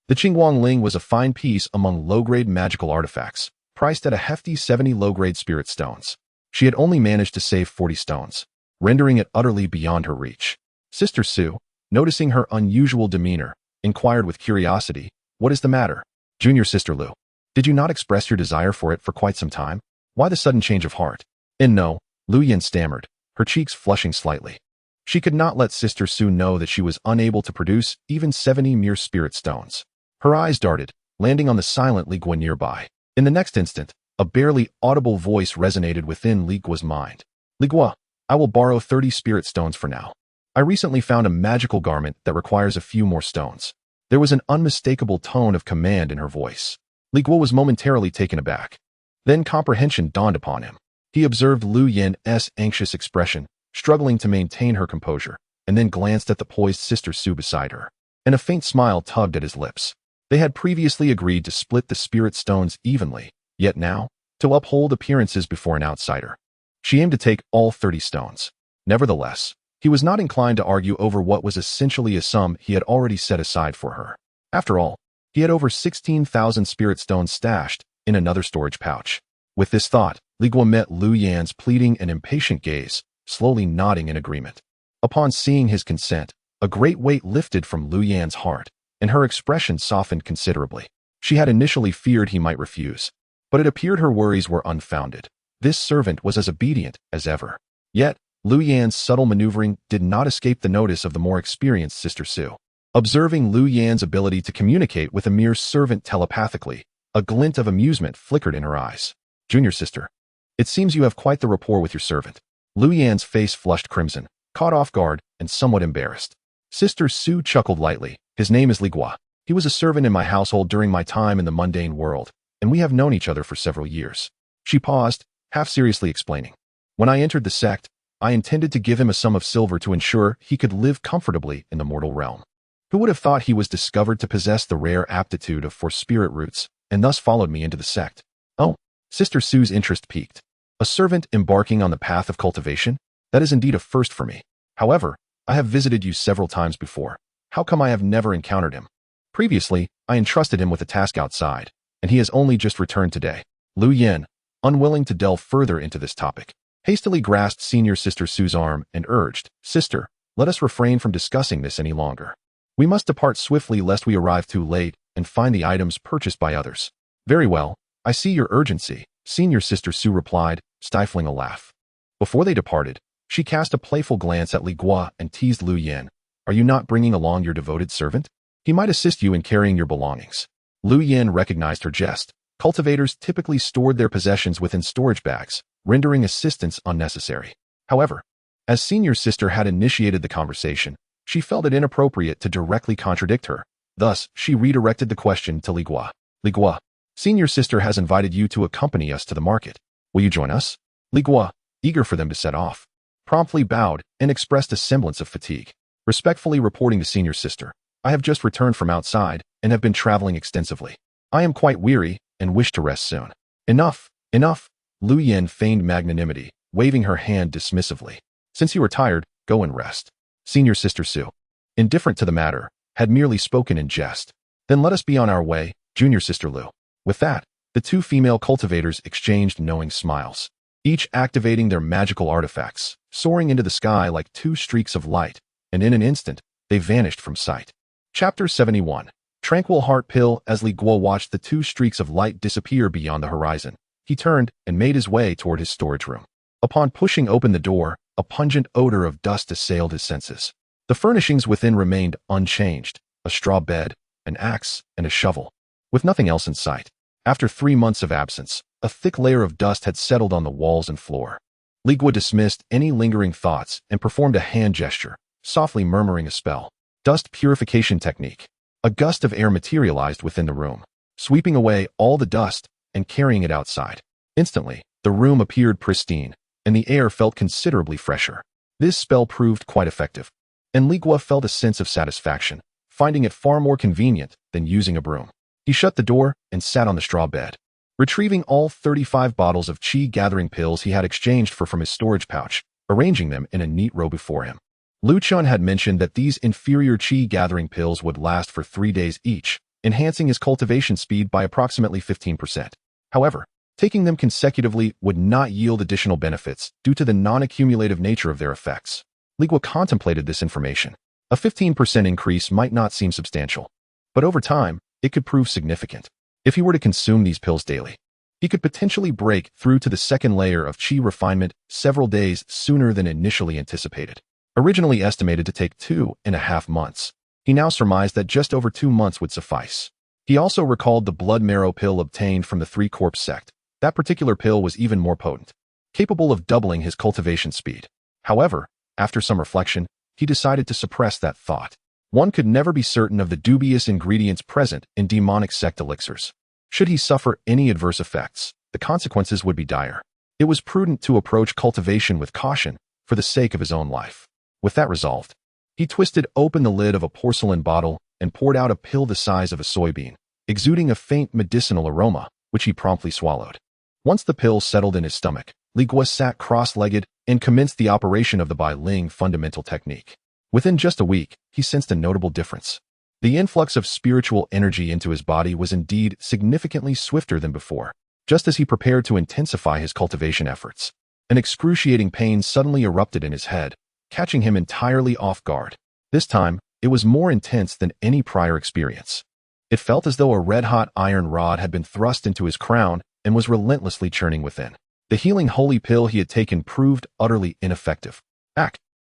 The Qingguang Ling was a fine piece among low-grade magical artifacts, priced at a hefty 70 low-grade spirit stones. She had only managed to save 40 stones, rendering it utterly beyond her reach. Sister Su, noticing her unusual demeanor, inquired with curiosity, What is the matter? Junior Sister Lu, did you not express your desire for it for quite some time? Why the sudden change of heart? And no, Lu Yan stammered, her cheeks flushing slightly. She could not let Sister Su know that she was unable to produce even 70 mere spirit stones. Her eyes darted, landing on the silent Li Guo nearby. In the next instant, a barely audible voice resonated within Li Guo's mind. Li Guo, I will borrow 30 spirit stones for now. I recently found a magical garment that requires a few more stones. There was an unmistakable tone of command in her voice. Li Guo was momentarily taken aback. Then comprehension dawned upon him. He observed Lu Yan's anxious expression, struggling to maintain her composure, and then glanced at the poised Sister Su beside her. And a faint smile tugged at his lips. They had previously agreed to split the spirit stones evenly, yet now, to uphold appearances before an outsider, she aimed to take all 30 stones. Nevertheless, he was not inclined to argue over what was essentially a sum he had already set aside for her. After all, he had over 16,000 spirit stones stashed in another storage pouch. With this thought, Li Guo met Lu Yan's pleading and impatient gaze, slowly nodding in agreement. Upon seeing his consent, a great weight lifted from Lu Yan's heart, and her expression softened considerably. She had initially feared he might refuse, but it appeared her worries were unfounded. This servant was as obedient as ever. Yet, Lu Yan's subtle maneuvering did not escape the notice of the more experienced Sister Su. Observing Lu Yan's ability to communicate with a mere servant telepathically, a glint of amusement flickered in her eyes. Junior sister, it seems you have quite the rapport with your servant. Lu Yan's face flushed crimson, caught off guard, and somewhat embarrassed. Sister Su chuckled lightly. His name is Li Guo. He was a servant in my household during my time in the mundane world, and we have known each other for several years. She paused, half seriously explaining. When I entered the sect, I intended to give him a sum of silver to ensure he could live comfortably in the mortal realm. Who would have thought he was discovered to possess the rare aptitude for spirit roots, and thus followed me into the sect? Oh, Sister Su's interest piqued. A servant embarking on the path of cultivation? That is indeed a first for me. However, I have visited you several times before. How come I have never encountered him? Previously, I entrusted him with a task outside, and he has only just returned today. Lu Yan, unwilling to delve further into this topic, hastily grasped Senior Sister Su's arm and urged, Sister, let us refrain from discussing this any longer. We must depart swiftly lest we arrive too late and find the items purchased by others. Very well, I see your urgency, Senior Sister Su replied, stifling a laugh. Before they departed, she cast a playful glance at Li Guo and teased Lu Yan. Are you not bringing along your devoted servant? He might assist you in carrying your belongings. Lu Yan recognized her jest. Cultivators typically stored their possessions within storage bags, rendering assistance unnecessary. However, as Senior Sister had initiated the conversation, she felt it inappropriate to directly contradict her. Thus, she redirected the question to Li Guo. Li Guo, Senior Sister has invited you to accompany us to the market. Will you join us? Li Guo, eager for them to set off, promptly bowed and expressed a semblance of fatigue. Respectfully reporting to Senior Sister, I have just returned from outside and have been traveling extensively. I am quite weary and wish to rest soon. Enough, enough. Lu Yan feigned magnanimity, waving her hand dismissively. Since you are tired, go and rest. Senior Sister Su, indifferent to the matter, had merely spoken in jest. Then let us be on our way, Junior Sister Lu. With that, the two female cultivators exchanged knowing smiles. each activating their magical artifacts, soaring into the sky like two streaks of light, and in an instant, they vanished from sight. Chapter 71. Tranquil Heart Pill. As Li Guo watched the two streaks of light disappear beyond the horizon, he turned and made his way toward his storage room. Upon pushing open the door, a pungent odor of dust assailed his senses. The furnishings within remained unchanged: a straw bed, an axe, and a shovel, with nothing else in sight. After 3 months of absence, a thick layer of dust had settled on the walls and floor. Li Guo dismissed any lingering thoughts and performed a hand gesture, softly murmuring a spell. Dust purification technique. A gust of air materialized within the room, sweeping away all the dust and carrying it outside. Instantly, the room appeared pristine, and the air felt considerably fresher. This spell proved quite effective, and Li Guo felt a sense of satisfaction, finding it far more convenient than using a broom. He shut the door and sat on the straw bed. Retrieving all 35 bottles of qi-gathering pills he had exchanged from his storage pouch, arranging them in a neat row before him. Lu Chun had mentioned that these inferior qi-gathering pills would last for 3 days each, enhancing his cultivation speed by approximately 15%. However, taking them consecutively would not yield additional benefits due to the non-accumulative nature of their effects. Li Guo contemplated this information. A 15% increase might not seem substantial, but over time, it could prove significant. If he were to consume these pills daily, he could potentially break through to the second layer of qi refinement several days sooner than initially anticipated. Originally estimated to take 2.5 months, he now surmised that just over 2 months would suffice. He also recalled the blood marrow pill obtained from the Three Corpse sect. That particular pill was even more potent, capable of doubling his cultivation speed. However, after some reflection, he decided to suppress that thought. One could never be certain of the dubious ingredients present in demonic sect elixirs. Should he suffer any adverse effects, the consequences would be dire. It was prudent to approach cultivation with caution for the sake of his own life. With that resolved, he twisted open the lid of a porcelain bottle and poured out a pill the size of a soybean, exuding a faint medicinal aroma, which he promptly swallowed. Once the pill settled in his stomach, Li Guo sat cross-legged and commenced the operation of the Bai Ling fundamental technique. Within just a week, he sensed a notable difference. The influx of spiritual energy into his body was indeed significantly swifter than before. Just as he prepared to intensify his cultivation efforts, an excruciating pain suddenly erupted in his head, catching him entirely off guard. This time, it was more intense than any prior experience. It felt as though a red-hot iron rod had been thrust into his crown and was relentlessly churning within. The healing holy pill he had taken proved utterly ineffective.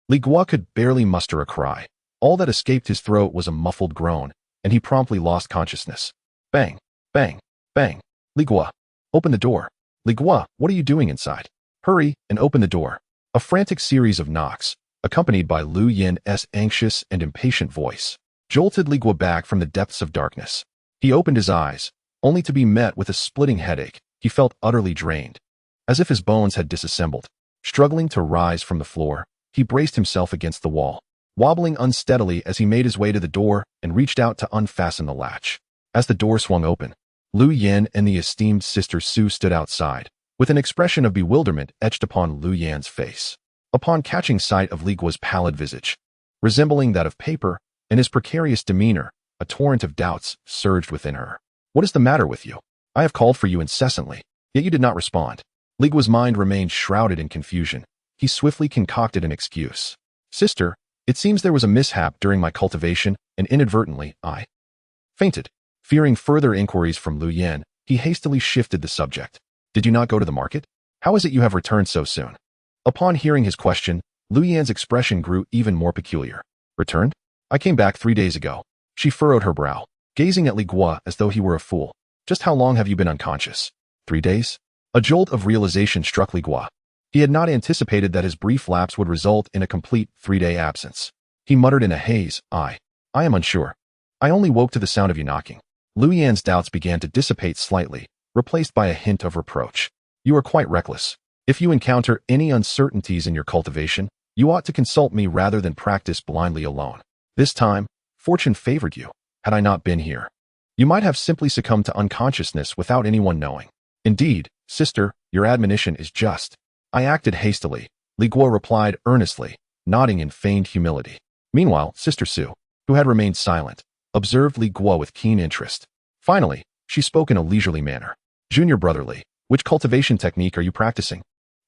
Li Guo could barely muster a cry. All that escaped his throat was a muffled groan, and he promptly lost consciousness. Bang, bang, bang. Li Guo, open the door. Li Guo, what are you doing inside? Hurry and open the door. A frantic series of knocks, accompanied by Lu Yan's anxious and impatient voice, jolted Li Guo back from the depths of darkness. He opened his eyes, only to be met with a splitting headache. He felt utterly drained, as if his bones had disassembled. Struggling to rise from the floor, he braced himself against the wall, wobbling unsteadily as he made his way to the door and reached out to unfasten the latch. As the door swung open, Lu Yan and the esteemed sister Su stood outside, with an expression of bewilderment etched upon Lu Yan's face. Upon catching sight of Li Guo's pallid visage, resembling that of paper, and his precarious demeanor, a torrent of doubts surged within her. What is the matter with you? I have called for you incessantly, yet you did not respond. Li Guo's mind remained shrouded in confusion. He swiftly concocted an excuse. Sister, it seems there was a mishap during my cultivation, and inadvertently, I fainted. Fearing further inquiries from Lu Yan, he hastily shifted the subject. Did you not go to the market? How is it you have returned so soon? Upon hearing his question, Lu Yan's expression grew even more peculiar. Returned? I came back 3 days ago. She furrowed her brow, gazing at Li Guo as though he were a fool. Just how long have you been unconscious? 3 days? A jolt of realization struck Li Guo. He had not anticipated that his brief lapse would result in a complete 3-day absence. He muttered in a haze, I am unsure. I only woke to the sound of you knocking. Lu Yan's doubts began to dissipate slightly, replaced by a hint of reproach. You are quite reckless. If you encounter any uncertainties in your cultivation, you ought to consult me rather than practice blindly alone. This time, fortune favored you. Had I not been here, you might have simply succumbed to unconsciousness without anyone knowing. Indeed, sister, your admonition is just. I acted hastily, Li Guo replied earnestly, nodding in feigned humility. Meanwhile, Sister Su, who had remained silent, observed Li Guo with keen interest. Finally, she spoke in a leisurely manner. Junior brotherly, which cultivation technique are you practicing?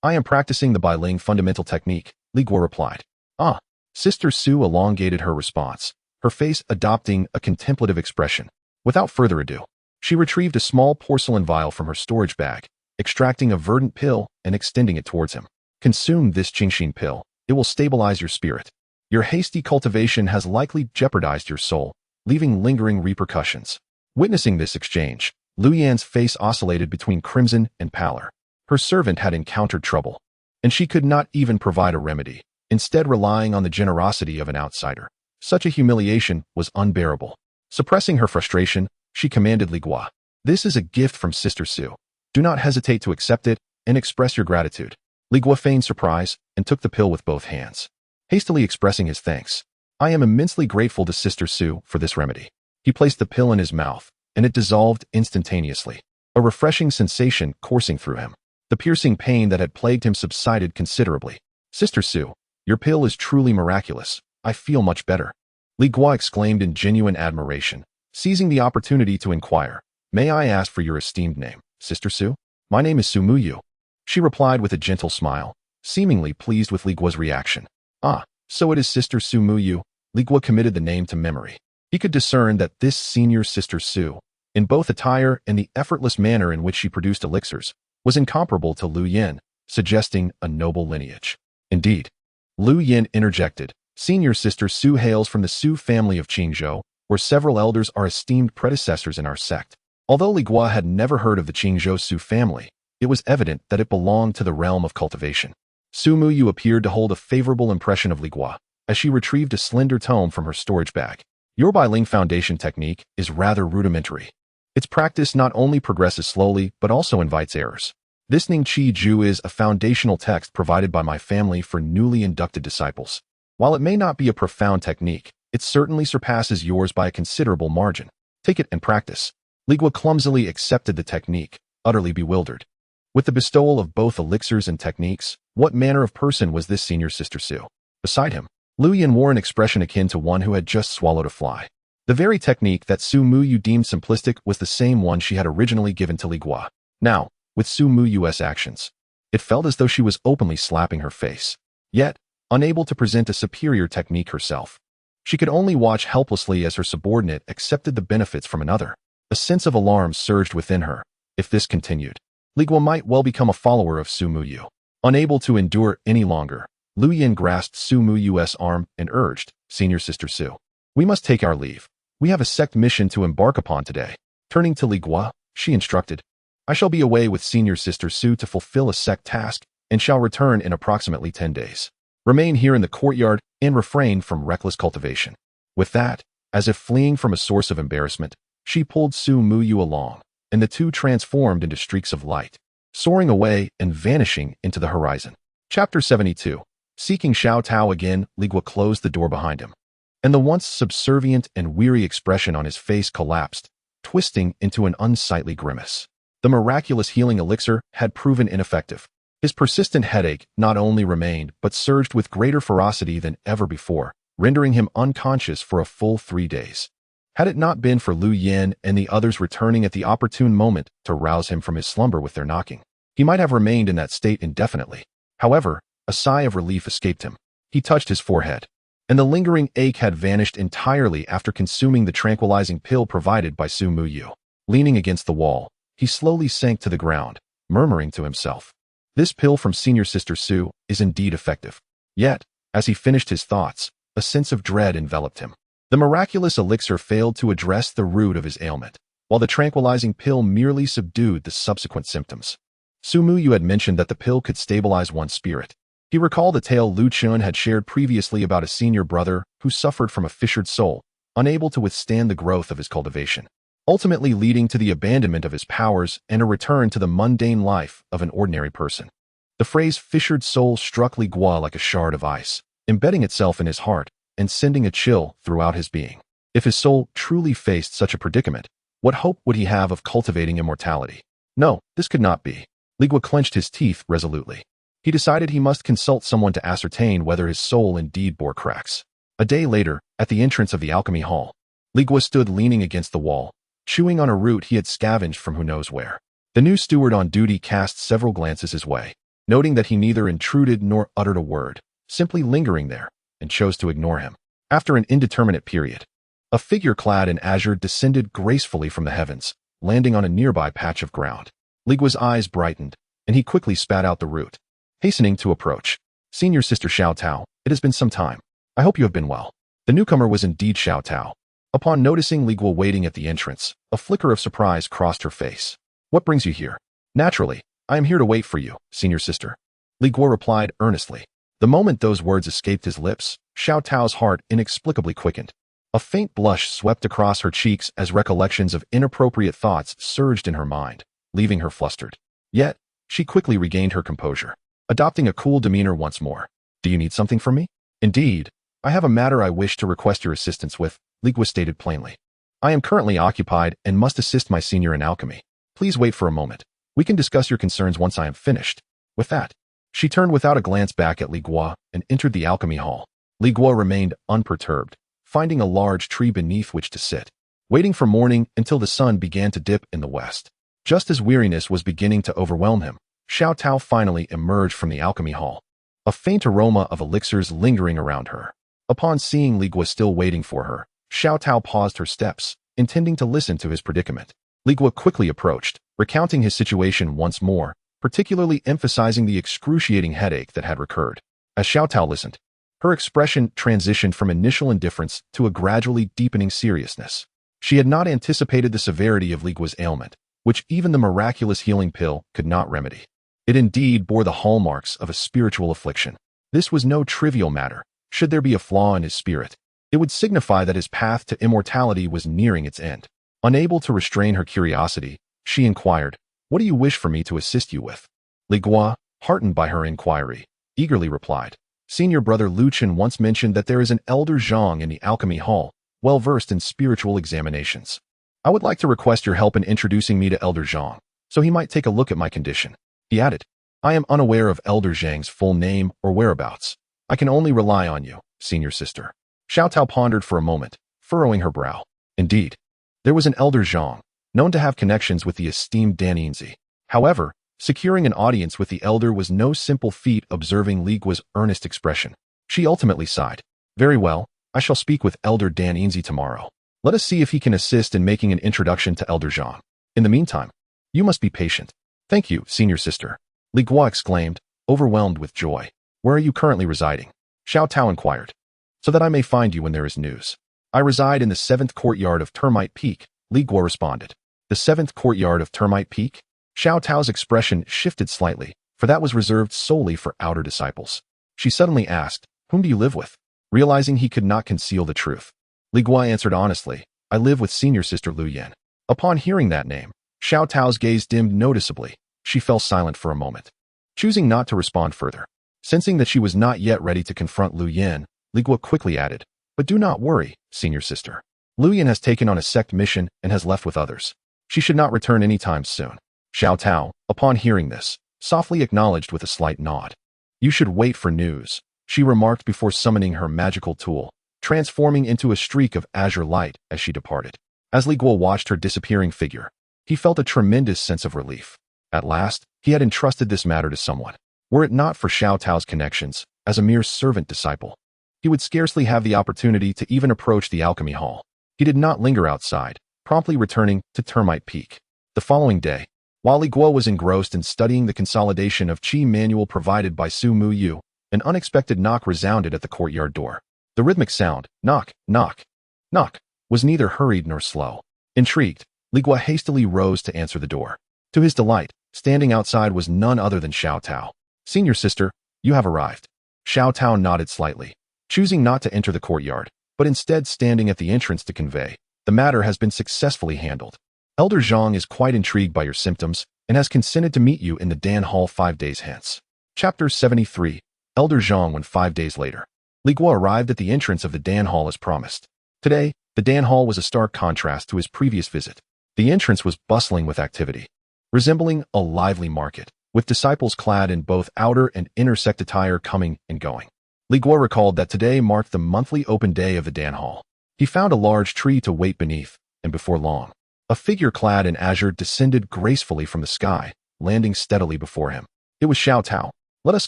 I am practicing the Bailing fundamental technique, Li Guo replied. Ah. Sister Su elongated her response, her face adopting a contemplative expression. Without further ado, she retrieved a small porcelain vial from her storage bag, extracting a verdant pill and extending it towards him. Consume this Qingxin pill. It will stabilize your spirit. Your hasty cultivation has likely jeopardized your soul, leaving lingering repercussions. Witnessing this exchange, Lu Yan's face oscillated between crimson and pallor. Her servant had encountered trouble, and she could not even provide a remedy, instead relying on the generosity of an outsider. Such a humiliation was unbearable. Suppressing her frustration, she commanded Li Guo, "This is a gift from Sister Su. Do not hesitate to accept it and express your gratitude." Li Guo feigned surprise and took the pill with both hands, hastily expressing his thanks. "I am immensely grateful to Sister Su for this remedy." He placed the pill in his mouth, and it dissolved instantaneously, a refreshing sensation coursing through him. The piercing pain that had plagued him subsided considerably. "Sister Su, your pill is truly miraculous. I feel much better," Li Guo exclaimed in genuine admiration, seizing the opportunity to inquire, "May I ask for your esteemed name, Sister Su?" "My name is Su Muyu," she replied with a gentle smile, seemingly pleased with Li Guo's reaction. "Ah, so it is Sister Su Muyu." Li Guo committed the name to memory. He could discern that this senior Sister Su, in both attire and the effortless manner in which she produced elixirs, was incomparable to Lu Yin, suggesting a noble lineage. Indeed, Lu Yin interjected, "Senior Sister Su hails from the Su family of Qingzhou, where several elders are esteemed predecessors in our sect." Although Li Guo had never heard of the Qingzhou Su family, it was evident that it belonged to the realm of cultivation. Su Muyu appeared to hold a favorable impression of Li Guo, as she retrieved a slender tome from her storage bag. "Your Bailing foundation technique is rather rudimentary. Its practice not only progresses slowly, but also invites errors. This Ning Qi Ju is a foundational text provided by my family for newly inducted disciples. While it may not be a profound technique, it certainly surpasses yours by a considerable margin. Take it and practice." Li Guo clumsily accepted the technique, utterly bewildered. With the bestowal of both elixirs and techniques, what manner of person was this senior Sister Su? Beside him, Lu Yin wore an expression akin to one who had just swallowed a fly. The very technique that Su Muyu deemed simplistic was the same one she had originally given to Li Guo. Now, with Su Muyu's actions, it felt as though she was openly slapping her face. Yet, unable to present a superior technique herself, she could only watch helplessly as her subordinate accepted the benefits from another. A sense of alarm surged within her. If this continued, Li Guo might well become a follower of Su Muyu. Unable to endure any longer, Lu Yin grasped Su Muyu's arm and urged, "Senior Sister Su, we must take our leave. We have a sect mission to embark upon today." Turning to Li Guo, she instructed, "I shall be away with Senior Sister Su to fulfill a sect task and shall return in approximately 10 days. Remain here in the courtyard and refrain from reckless cultivation." With that, as if fleeing from a source of embarrassment, she pulled Su Muyu along, and the two transformed into streaks of light, soaring away and vanishing into the horizon. Chapter 72. Seeking Xiao Tao again, Li Guo closed the door behind him, and the once subservient and weary expression on his face collapsed, twisting into an unsightly grimace. The miraculous healing elixir had proven ineffective. His persistent headache not only remained, but surged with greater ferocity than ever before, rendering him unconscious for a full 3 days. Had it not been for Lu Yin and the others returning at the opportune moment to rouse him from his slumber with their knocking, he might have remained in that state indefinitely. However, a sigh of relief escaped him. He touched his forehead, and the lingering ache had vanished entirely after consuming the tranquilizing pill provided by Su Muyu. Leaning against the wall, he slowly sank to the ground, murmuring to himself, "This pill from Senior Sister Su is indeed effective." Yet, as he finished his thoughts, a sense of dread enveloped him. The miraculous elixir failed to address the root of his ailment, while the tranquilizing pill merely subdued the subsequent symptoms. Su Muyu had mentioned that the pill could stabilize one's spirit. He recalled the tale Lu Chun had shared previously about a senior brother who suffered from a fissured soul, unable to withstand the growth of his cultivation, ultimately leading to the abandonment of his powers and a return to the mundane life of an ordinary person. The phrase fissured soul struck Li Guo like a shard of ice, embedding itself in his heart and sending a chill throughout his being. If his soul truly faced such a predicament, what hope would he have of cultivating immortality? No, this could not be. Li Guo clenched his teeth resolutely. He decided he must consult someone to ascertain whether his soul indeed bore cracks. A day later, at the entrance of the alchemy hall, Li Guo stood leaning against the wall, chewing on a root he had scavenged from who knows where. The new steward on duty cast several glances his way. noting that he neither intruded nor uttered a word, simply lingering there, and chose to ignore him. After an indeterminate period, a figure clad in azure descended gracefully from the heavens, landing on a nearby patch of ground. Li Guo's eyes brightened, and he quickly spat out the root, hastening to approach. Senior Sister Xiao Tao, it has been some time. I hope you have been well. The newcomer was indeed Xiao Tao. Upon noticing Li Guo waiting at the entrance, a flicker of surprise crossed her face. What brings you here? Naturally, I am here to wait for you, Senior Sister. Li Guo replied earnestly. The moment those words escaped his lips, Xiao Tao's heart inexplicably quickened. A faint blush swept across her cheeks as recollections of inappropriate thoughts surged in her mind, leaving her flustered. Yet, she quickly regained her composure, adopting a cool demeanor once more. Do you need something from me? Indeed, I have a matter I wish to request your assistance with, Li Guo stated plainly. I am currently occupied and must assist my senior in alchemy. Please wait for a moment. We can discuss your concerns once I am finished. With that, she turned without a glance back at Li Guo and entered the alchemy hall. Li Guo remained unperturbed, finding a large tree beneath which to sit, waiting for morning until the sun began to dip in the west. Just as weariness was beginning to overwhelm him, Xiao Tao finally emerged from the alchemy hall, a faint aroma of elixirs lingering around her. Upon seeing Li Guo still waiting for her, Xiao Tao paused her steps, intending to listen to his predicament. Li Guo quickly approached, recounting his situation once more, particularly emphasizing the excruciating headache that had recurred. As Xiao Tao listened, her expression transitioned from initial indifference to a gradually deepening seriousness. She had not anticipated the severity of Li Guo's ailment, which even the miraculous healing pill could not remedy. It indeed bore the hallmarks of a spiritual affliction. This was no trivial matter. Should there be a flaw in his spirit, it would signify that his path to immortality was nearing its end. Unable to restrain her curiosity, she inquired, "What do you wish for me to assist you with?" Li Guo, heartened by her inquiry, eagerly replied, "Senior brother Lu Chen once mentioned that there is an elder Zhang in the alchemy hall, well versed in spiritual examinations. I would like to request your help in introducing me to Elder Zhang, so he might take a look at my condition." He added, "I am unaware of Elder Zhang's full name or whereabouts. I can only rely on you, Senior Sister." Xiao Tao pondered for a moment, furrowing her brow. Indeed, there was an Elder Zhang, known to have connections with the esteemed Dan Yinzi. However, securing an audience with the elder was no simple feat. Observing Li Guo's earnest expression, she ultimately sighed. "Very well, I shall speak with Elder Dan Yinzi tomorrow. Let us see if he can assist in making an introduction to Elder Zhang. In the meantime, you must be patient." "Thank you, Senior Sister," Li Guo exclaimed, overwhelmed with joy. "Where are you currently residing?" Xiao Tao inquired. "So that I may find you when there is news. I reside in the 7th courtyard of Termite Peak," Li Guo responded. "The 7th courtyard of Termite Peak?" Xiao Tao's expression shifted slightly, for that was reserved solely for outer disciples. She suddenly asked, "Whom do you live with?" Realizing he could not conceal the truth, Li Guo answered honestly, "I live with Senior Sister Lu Yan." Upon hearing that name, Xiao Tao's gaze dimmed noticeably. She fell silent for a moment, choosing not to respond further. Sensing that she was not yet ready to confront Lu Yan, Li Guo quickly added, "But do not worry, Senior Sister. Lu Yan has taken on a sect mission and has left with others. She should not return anytime soon." Xiao Tao, upon hearing this, softly acknowledged with a slight nod. "You should wait for news," she remarked before summoning her magical tool, transforming into a streak of azure light as she departed. As Li Guo watched her disappearing figure, he felt a tremendous sense of relief. At last, he had entrusted this matter to someone. Were it not for Xiao Tao's connections, as a mere servant disciple, he would scarcely have the opportunity to even approach the alchemy hall. He did not linger outside, promptly returning to Termite Peak. The following day, while Li Guo was engrossed in studying the consolidation of Qi manual provided by Su Mu Yu, an unexpected knock resounded at the courtyard door. The rhythmic sound, knock, knock, knock, was neither hurried nor slow. Intrigued, Li Guo hastily rose to answer the door. To his delight, standing outside was none other than Xiao Tao. "Senior Sister, you have arrived." Xiao Tao nodded slightly, choosing not to enter the courtyard, but instead standing at the entrance to convey, "The matter has been successfully handled. Elder Zhang is quite intrigued by your symptoms and has consented to meet you in the Dan Hall 5 days hence." Chapter 73. Elder Zhang. When 5 days later, Li Guo arrived at the entrance of the Dan Hall as promised. Today, the Dan Hall was a stark contrast to his previous visit. The entrance was bustling with activity, resembling a lively market, with disciples clad in both outer and inner sect attire coming and going. Li Guo recalled that today marked the monthly open day of the Dan Hall. He found a large tree to wait beneath, and before long, a figure clad in azure descended gracefully from the sky, landing steadily before him. It was Xiao Tao. "Let us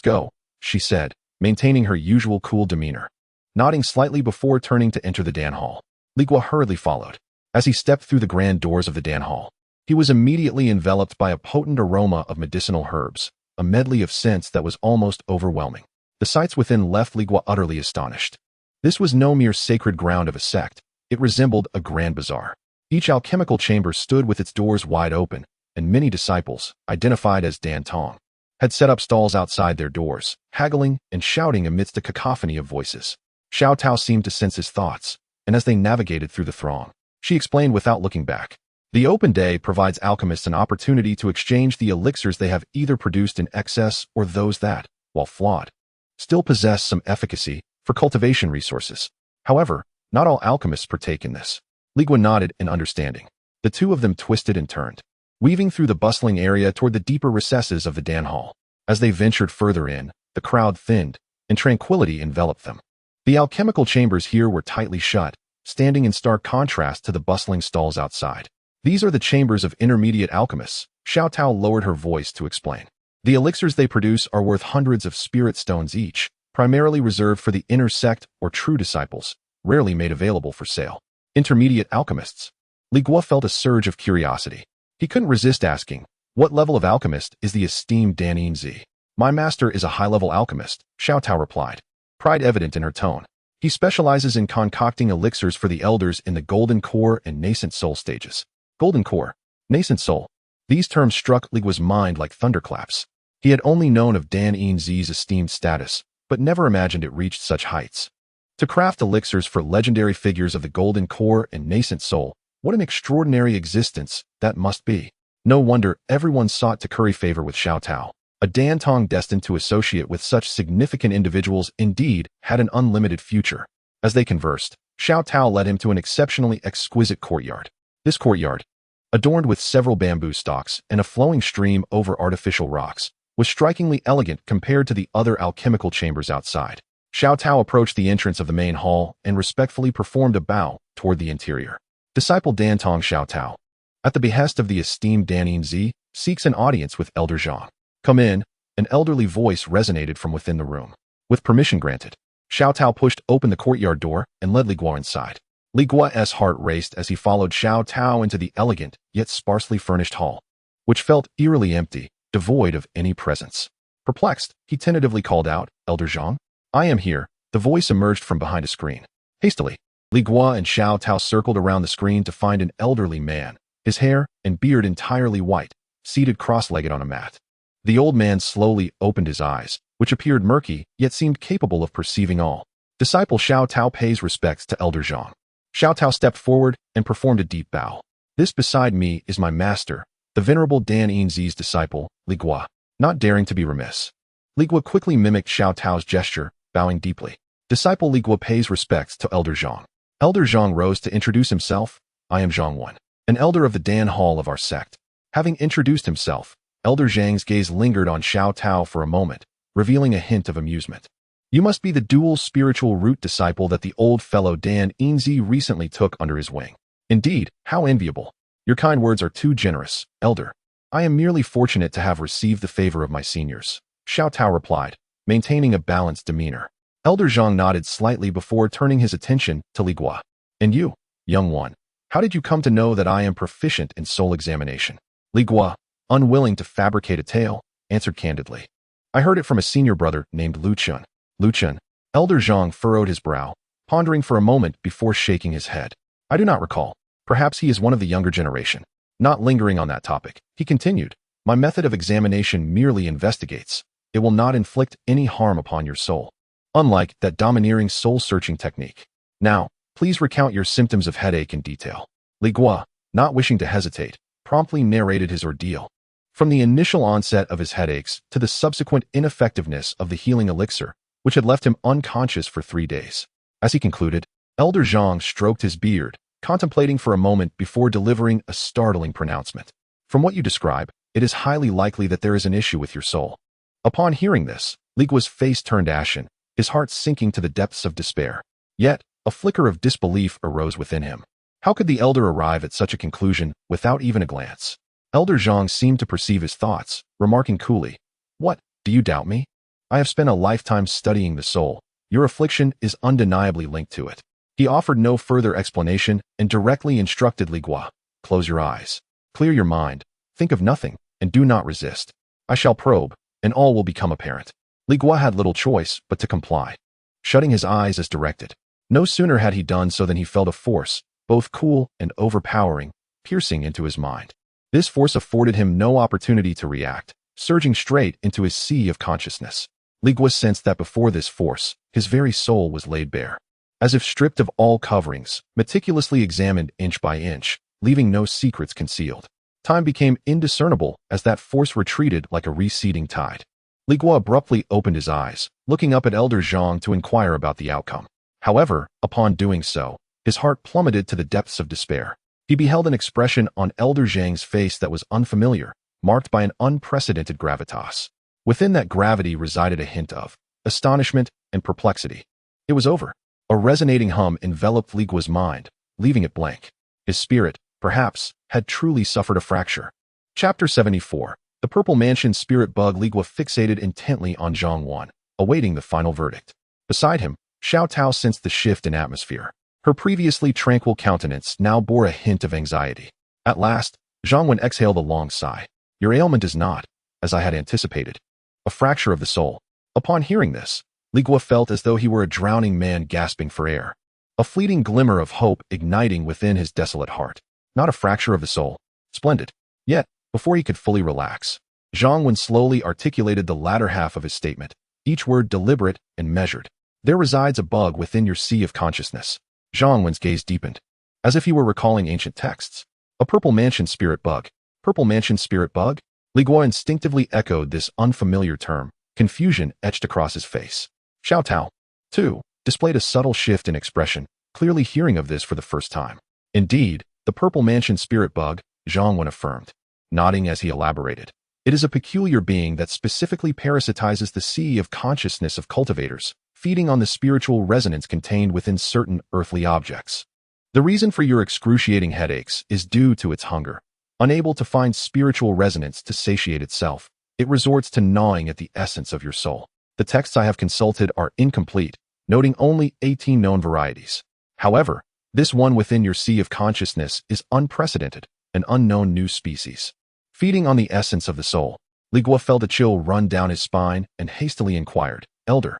go," she said, maintaining her usual cool demeanor. Nodding slightly before turning to enter the Dan Hall, Li Guo hurriedly followed. As he stepped through the grand doors of the Dan Hall, he was immediately enveloped by a potent aroma of medicinal herbs, a medley of scents that was almost overwhelming. The sights within left Li Guo utterly astonished. This was no mere sacred ground of a sect. It resembled a grand bazaar. Each alchemical chamber stood with its doors wide open, and many disciples, identified as Dan Tong, had set up stalls outside their doors, haggling and shouting amidst a cacophony of voices. Xiao Tao seemed to sense his thoughts, and as they navigated through the throng, she explained without looking back. The open day provides alchemists an opportunity to exchange the elixirs they have either produced in excess or those that, while flawed, still possess some efficacy for cultivation resources. However, not all alchemists partake in this. Li Guo nodded in understanding. The two of them twisted and turned, weaving through the bustling area toward the deeper recesses of the Dan Hall. As they ventured further in, the crowd thinned, and tranquility enveloped them. The alchemical chambers here were tightly shut, standing in stark contrast to the bustling stalls outside. "These are the chambers of intermediate alchemists," Xiao Tao lowered her voice to explain. "The elixirs they produce are worth hundreds of spirit stones each, primarily reserved for the inner sect or true disciples, rarely made available for sale." Intermediate alchemists. Li Guo felt a surge of curiosity. He couldn't resist asking, "What level of alchemist is the esteemed Dan Yin-zi?" "My master is a high-level alchemist," Xiao Tao replied, pride evident in her tone. "He specializes in concocting elixirs for the elders in the golden core and nascent soul stages." Golden core, nascent soul. These terms struck Li Guo's mind like thunderclaps. He had only known of Dan Yin-zi's esteemed status, but never imagined it reached such heights. To craft elixirs for legendary figures of the golden core and nascent soul, what an extraordinary existence that must be. No wonder everyone sought to curry favor with Xiao Tao. A Dan Tong destined to associate with such significant individuals indeed had an unlimited future. As they conversed, Xiao Tao led him to an exceptionally exquisite courtyard. This courtyard, adorned with several bamboo stalks and a flowing stream over artificial rocks, was strikingly elegant compared to the other alchemical chambers outside. Xiao Tao approached the entrance of the main hall and respectfully performed a bow toward the interior. Disciple Dan Tong Xiao Tao, at the behest of the esteemed Dan Yin-zi, seeks an audience with Elder Zhang. "Come in," an elderly voice resonated from within the room. With permission granted, Xiao Tao pushed open the courtyard door and led Li Guo inside. Li Guo's heart raced as he followed Xiao Tao into the elegant yet sparsely furnished hall, which felt eerily empty, devoid of any presence. Perplexed, he tentatively called out, "Elder Zhang?" "I am here," the voice emerged from behind a screen. Hastily, Li Guo and Xiao Tao circled around the screen to find an elderly man, his hair and beard entirely white, seated cross-legged on a mat. The old man slowly opened his eyes, which appeared murky, yet seemed capable of perceiving all. Disciple Xiao Tao pays respects to Elder Zhang. Xiao Tao stepped forward and performed a deep bow. "This beside me is my master, the venerable Dan Yin-zi's disciple, Li Guo." Not daring to be remiss, Li Guo quickly mimicked Xiao Tao's gesture, bowing deeply. Disciple Li Guo pays respects to Elder Zhang. Elder Zhang rose to introduce himself. "I am Zhang Wen, an elder of the Dan Hall of our sect." Having introduced himself, Elder Zhang's gaze lingered on Xiao Tao for a moment, revealing a hint of amusement. "You must be the dual spiritual root disciple that the old fellow Dan Yin-zi recently took under his wing. Indeed, how enviable. Your kind words are too generous, Elder. I am merely fortunate to have received the favor of my seniors," Xiao Tao replied, maintaining a balanced demeanor. Elder Zhang nodded slightly before turning his attention to Li Guo. "And you, young one, how did you come to know that I am proficient in soul examination?" Li Guo, unwilling to fabricate a tale, answered candidly. "I heard it from a senior brother named Lu Chun." "Lu Chun?" Elder Zhang furrowed his brow, pondering for a moment before shaking his head. "I do not recall. Perhaps he is one of the younger generation." Not lingering on that topic, he continued, "My method of examination merely investigates. It will not inflict any harm upon your soul, unlike that domineering soul-searching technique. Now, please recount your symptoms of headache in detail." Li Guo, not wishing to hesitate, promptly narrated his ordeal. From the initial onset of his headaches to the subsequent ineffectiveness of the healing elixir, which had left him unconscious for 3 days. As he concluded, Elder Zhang stroked his beard, contemplating for a moment before delivering a startling pronouncement. "From what you describe, it is highly likely that there is an issue with your soul." Upon hearing this, Li Guo's face turned ashen, his heart sinking to the depths of despair. Yet, a flicker of disbelief arose within him. How could the elder arrive at such a conclusion without even a glance? Elder Zhang seemed to perceive his thoughts, remarking coolly, "What, Do you doubt me? I have spent a lifetime studying the soul. Your affliction is undeniably linked to it. He offered no further explanation and directly instructed Li Guo, close your eyes, clear your mind, think of nothing, and do not resist. I shall probe, and all will become apparent. Li Guo had little choice but to comply, shutting his eyes as directed. No sooner had he done so than he felt a force, both cool and overpowering, piercing into his mind. This force afforded him no opportunity to react, surging straight into his sea of consciousness. Li Guo sensed that before this force, his very soul was laid bare. As if stripped of all coverings, meticulously examined inch by inch, leaving no secrets concealed. Time became indiscernible as that force retreated like a receding tide. Li Guo abruptly opened his eyes, looking up at Elder Zhang to inquire about the outcome. However, upon doing so, his heart plummeted to the depths of despair. He beheld an expression on Elder Zhang's face that was unfamiliar, marked by an unprecedented gravitas. Within that gravity resided a hint of astonishment and perplexity. It was over. A resonating hum enveloped Li Guo's mind, leaving it blank. His spirit, perhaps, had truly suffered a fracture. Chapter 74. The Purple Mansion spirit bug. Li Guo fixated intently on Zhang Wan, awaiting the final verdict. Beside him, Xiao Tao sensed the shift in atmosphere. Her previously tranquil countenance now bore a hint of anxiety. At last, Zhang Wan exhaled a long sigh. Your ailment is not, as I had anticipated, a fracture of the soul. Upon hearing this, Li Guo felt as though he were a drowning man gasping for air. A fleeting glimmer of hope igniting within his desolate heart. Not a fracture of the soul. Splendid. Yet, before he could fully relax, Zhang Wan slowly articulated the latter half of his statement, each word deliberate and measured. There resides a bug within your sea of consciousness. Zhang Wan's gaze deepened, as if he were recalling ancient texts. A Purple Mansion spirit bug. Purple Mansion spirit bug? Li Guo instinctively echoed this unfamiliar term. Confusion etched across his face. Xiao Tao, too, displayed a subtle shift in expression, clearly hearing of this for the first time. Indeed, the Purple Mansion spirit bug, Zhang Wan affirmed, nodding as he elaborated. It is a peculiar being that specifically parasitizes the sea of consciousness of cultivators, feeding on the spiritual resonance contained within certain earthly objects. The reason for your excruciating headaches is due to its hunger. Unable to find spiritual resonance to satiate itself, it resorts to gnawing at the essence of your soul. The texts I have consulted are incomplete, noting only 18 known varieties. However, this one within your sea of consciousness is unprecedented, an unknown new species. Feeding on the essence of the soul, Li Guo felt a chill run down his spine and hastily inquired, Elder,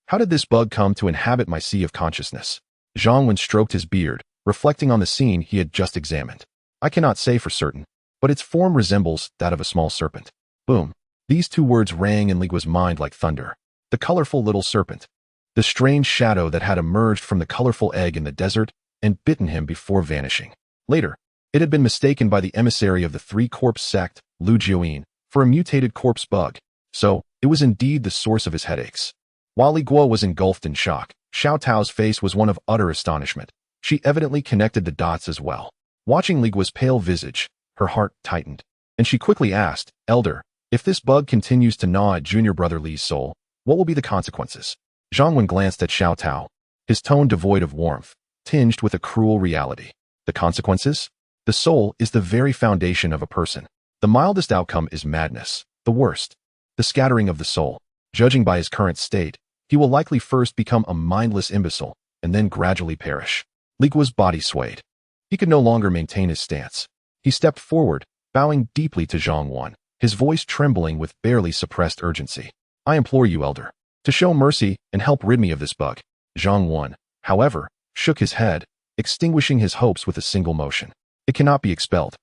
how did this bug come to inhabit my sea of consciousness? Zhang Wan stroked his beard, reflecting on the scene he had just examined. I cannot say for certain, but its form resembles that of a small serpent. Boom. These two words rang in Li Guo's mind like thunder. The colorful little serpent. The strange shadow that had emerged from the colorful egg in the desert and bitten him before vanishing. Later, it had been mistaken by the emissary of the three-corpse sect, Lu Jiuyin, for a mutated corpse bug. So, it was indeed the source of his headaches. While Li Guo was engulfed in shock, Xiao Tao's face was one of utter astonishment. She evidently connected the dots as well. Watching Li Guo's pale visage, her heart tightened, and she quickly asked, Elder, if this bug continues to gnaw at junior brother Li's soul, what will be the consequences? Zhang Wan glanced at Xiao Tao, his tone devoid of warmth, tinged with a cruel reality. The consequences? The soul is the very foundation of a person. The mildest outcome is madness, the worst, the scattering of the soul. Judging by his current state, he will likely first become a mindless imbecile, and then gradually perish. Li Guo's body swayed. He could no longer maintain his stance. He stepped forward, bowing deeply to Zhang Wan, his voice trembling with barely suppressed urgency. I implore you, Elder, to show mercy and help rid me of this bug. Zhang Wan, however, shook his head, extinguishing his hopes with a single motion. It cannot be expelled.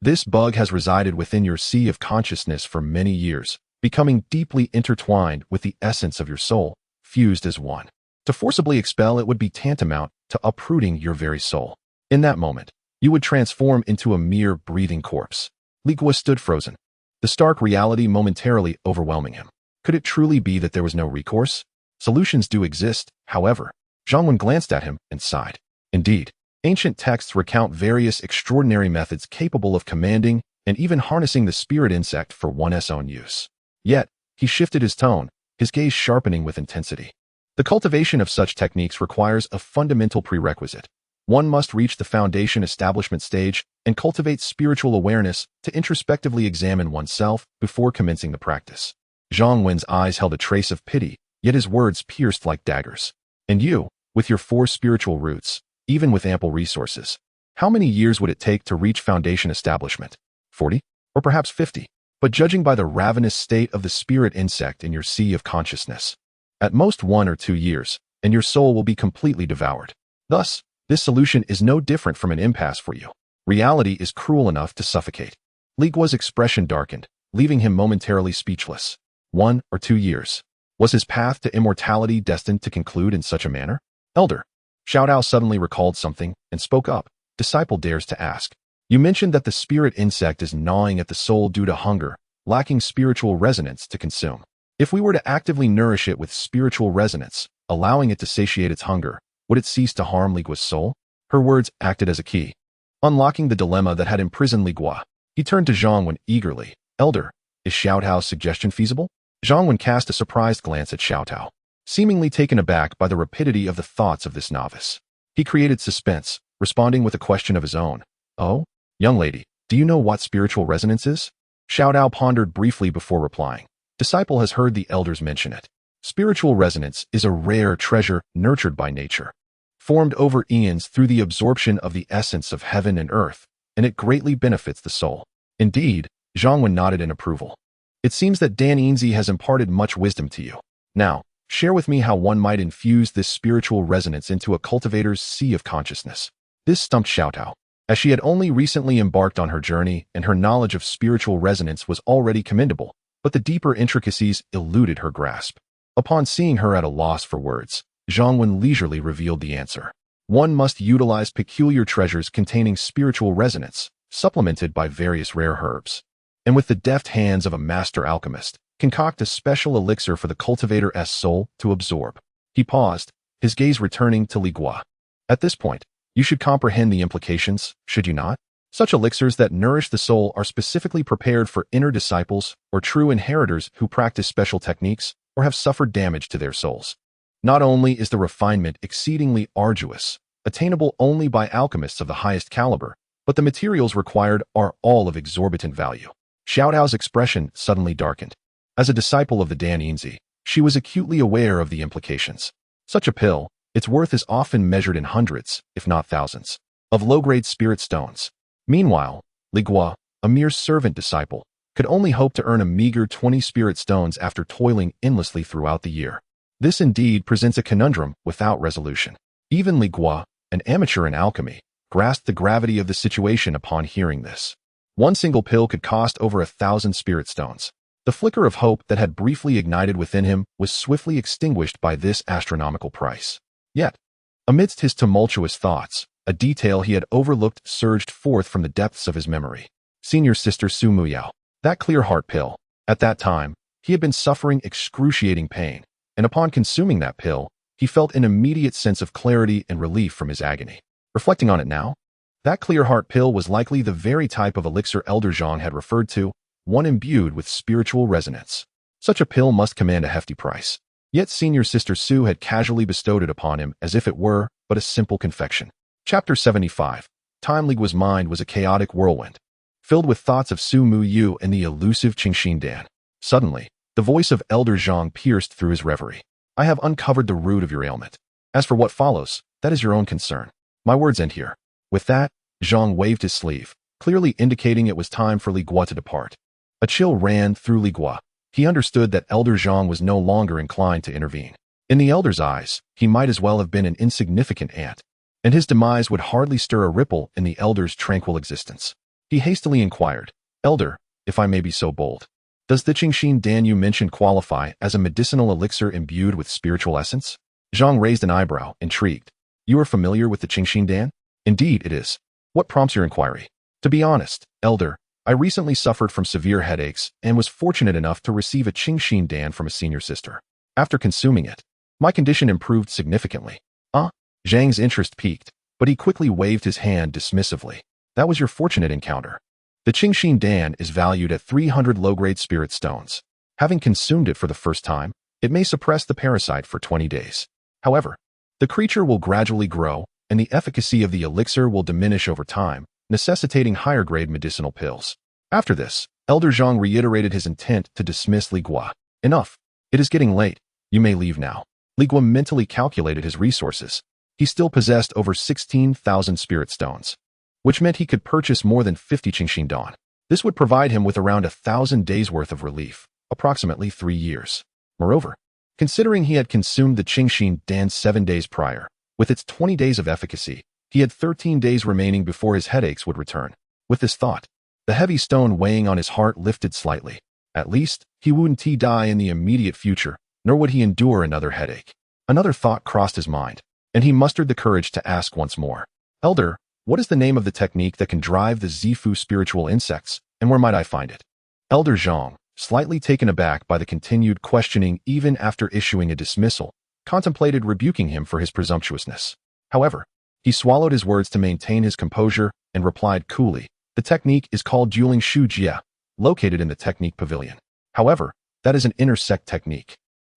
This bug has resided within your sea of consciousness for many years, becoming deeply intertwined with the essence of your soul, fused as one. To forcibly expel it would be tantamount to uprooting your very soul. In that moment, you would transform into a mere breathing corpse. Li Guo stood frozen, the stark reality momentarily overwhelming him. Could it truly be that there was no recourse? Solutions do exist, however. Zhang Wan glanced at him and sighed. Indeed, ancient texts recount various extraordinary methods capable of commanding and even harnessing the spirit insect for one's own use. Yet, he shifted his tone, his gaze sharpening with intensity. The cultivation of such techniques requires a fundamental prerequisite. One must reach the foundation establishment stage and cultivate spiritual awareness to introspectively examine oneself before commencing the practice. Zhang Wen's eyes held a trace of pity, yet his words pierced like daggers. And you, with your 4 spiritual roots, even with ample resources, how many years would it take to reach foundation establishment? 40? Or perhaps 50? But judging by the ravenous state of the spirit insect in your sea of consciousness, at most 1 or 2 years, and your soul will be completely devoured. Thus, this solution is no different from an impasse for you. Reality is cruel enough to suffocate. Li Guo's expression darkened, leaving him momentarily speechless. 1 or 2 years. Was his path to immortality destined to conclude in such a manner? Elder. Xiaotao suddenly recalled something and spoke up. Disciple dares to ask. You mentioned that the spirit insect is gnawing at the soul due to hunger, lacking spiritual resonance to consume. If we were to actively nourish it with spiritual resonance, allowing it to satiate its hunger, would it cease to harm Li Guo's soul? Her words acted as a key, unlocking the dilemma that had imprisoned Li Guo. He turned to Zhang Wen eagerly. Elder, is Xiaotao's suggestion feasible? Zhang Wen cast a surprised glance at Xiaotao, seemingly taken aback by the rapidity of the thoughts of this novice. He created suspense, responding with a question of his own. Oh? Young lady, do you know what spiritual resonance is? Xiaotao pondered briefly before replying. Disciple has heard the elders mention it. Spiritual resonance is a rare treasure nurtured by nature, formed over eons through the absorption of the essence of heaven and earth, and it greatly benefits the soul. Indeed, Zhang Wen nodded in approval. It seems that Dan Yinzi has imparted much wisdom to you. Now, share with me how one might infuse this spiritual resonance into a cultivator's sea of consciousness. This stumped Xiaotao, as she had only recently embarked on her journey and her knowledge of spiritual resonance was already commendable, but the deeper intricacies eluded her grasp. Upon seeing her at a loss for words, Zhang Wen leisurely revealed the answer. One must utilize peculiar treasures containing spiritual resonance, supplemented by various rare herbs, and with the deft hands of a master alchemist, concoct a special elixir for the cultivator's soul to absorb. He paused, his gaze returning to Li Guo. At this point, you should comprehend the implications, should you not? Such elixirs that nourish the soul are specifically prepared for inner disciples or true inheritors who practice special techniques or have suffered damage to their souls. Not only is the refinement exceedingly arduous, attainable only by alchemists of the highest caliber, but the materials required are all of exorbitant value. Xiaotao's expression suddenly darkened. As a disciple of the Dan Yinzi, she was acutely aware of the implications. Such a pill, its worth is often measured in hundreds, if not thousands, of low-grade spirit stones. Meanwhile, Li Guo, a mere servant disciple, could only hope to earn a meager 20 spirit stones after toiling endlessly throughout the year. This indeed presents a conundrum without resolution. Even Li Guo, an amateur in alchemy, grasped the gravity of the situation upon hearing this. One single pill could cost over 1,000 spirit stones. The flicker of hope that had briefly ignited within him was swiftly extinguished by this astronomical price. Yet, amidst his tumultuous thoughts, a detail he had overlooked surged forth from the depths of his memory. Senior Sister Su Muyao, that clear heart pill. At that time, he had been suffering excruciating pain, and upon consuming that pill, he felt an immediate sense of clarity and relief from his agony. Reflecting on it now, that clear heart pill was likely the very type of elixir Elder Zhang had referred to, one imbued with spiritual resonance. Such a pill must command a hefty price. Yet Senior Sister Su had casually bestowed it upon him as if it were but a simple confection. Chapter 75. Time Li Guo's mind was a chaotic whirlwind, filled with thoughts of Su Mu Yu and the elusive Qingxin Dan. Suddenly, the voice of Elder Zhang pierced through his reverie. I have uncovered the root of your ailment. As for what follows, that is your own concern. My words end here. With that, Zhang waved his sleeve, clearly indicating it was time for Li Guo to depart. A chill ran through Li Guo. He understood that Elder Zhang was no longer inclined to intervene. In the elder's eyes, he might as well have been an insignificant ant, and his demise would hardly stir a ripple in the elder's tranquil existence. He hastily inquired, Elder, if I may be so bold, does the Qingxin Dan you mentioned qualify as a medicinal elixir imbued with spiritual essence? Zhang raised an eyebrow, intrigued. You are familiar with the Qingxin Dan? Indeed, it is. What prompts your inquiry? To be honest, Elder, I recently suffered from severe headaches and was fortunate enough to receive a Qingxin Dan from a senior sister. After consuming it, my condition improved significantly. Zhang's interest piqued, but he quickly waved his hand dismissively. That was your fortunate encounter. The Qingxin Dan is valued at 300 low-grade spirit stones. Having consumed it for the first time, it may suppress the parasite for 20 days. However, the creature will gradually grow, and the efficacy of the elixir will diminish over time, necessitating higher-grade medicinal pills. After this, Elder Zhang reiterated his intent to dismiss Li Guo. Enough. It is getting late. You may leave now. Li Guo mentally calculated his resources. He still possessed over 16,000 spirit stones, which meant he could purchase more than 50 Qingxin Dan. This would provide him with around 1,000 days' worth of relief, approximately 3 years. Moreover, considering he had consumed the Qingxin Dan 7 days prior, with its 20 days of efficacy, he had 13 days remaining before his headaches would return. With this thought, the heavy stone weighing on his heart lifted slightly. At least, he wouldn't die in the immediate future, nor would he endure another headache. Another thought crossed his mind, and he mustered the courage to ask once more. Elder, what is the name of the technique that can drive the Zifu spiritual insects, and where might I find it? Elder Zhang, slightly taken aback by the continued questioning even after issuing a dismissal, contemplated rebuking him for his presumptuousness. However, he swallowed his words to maintain his composure and replied coolly, the technique is called Juling Shu Jia, located in the technique pavilion. However, that is an inner sect technique,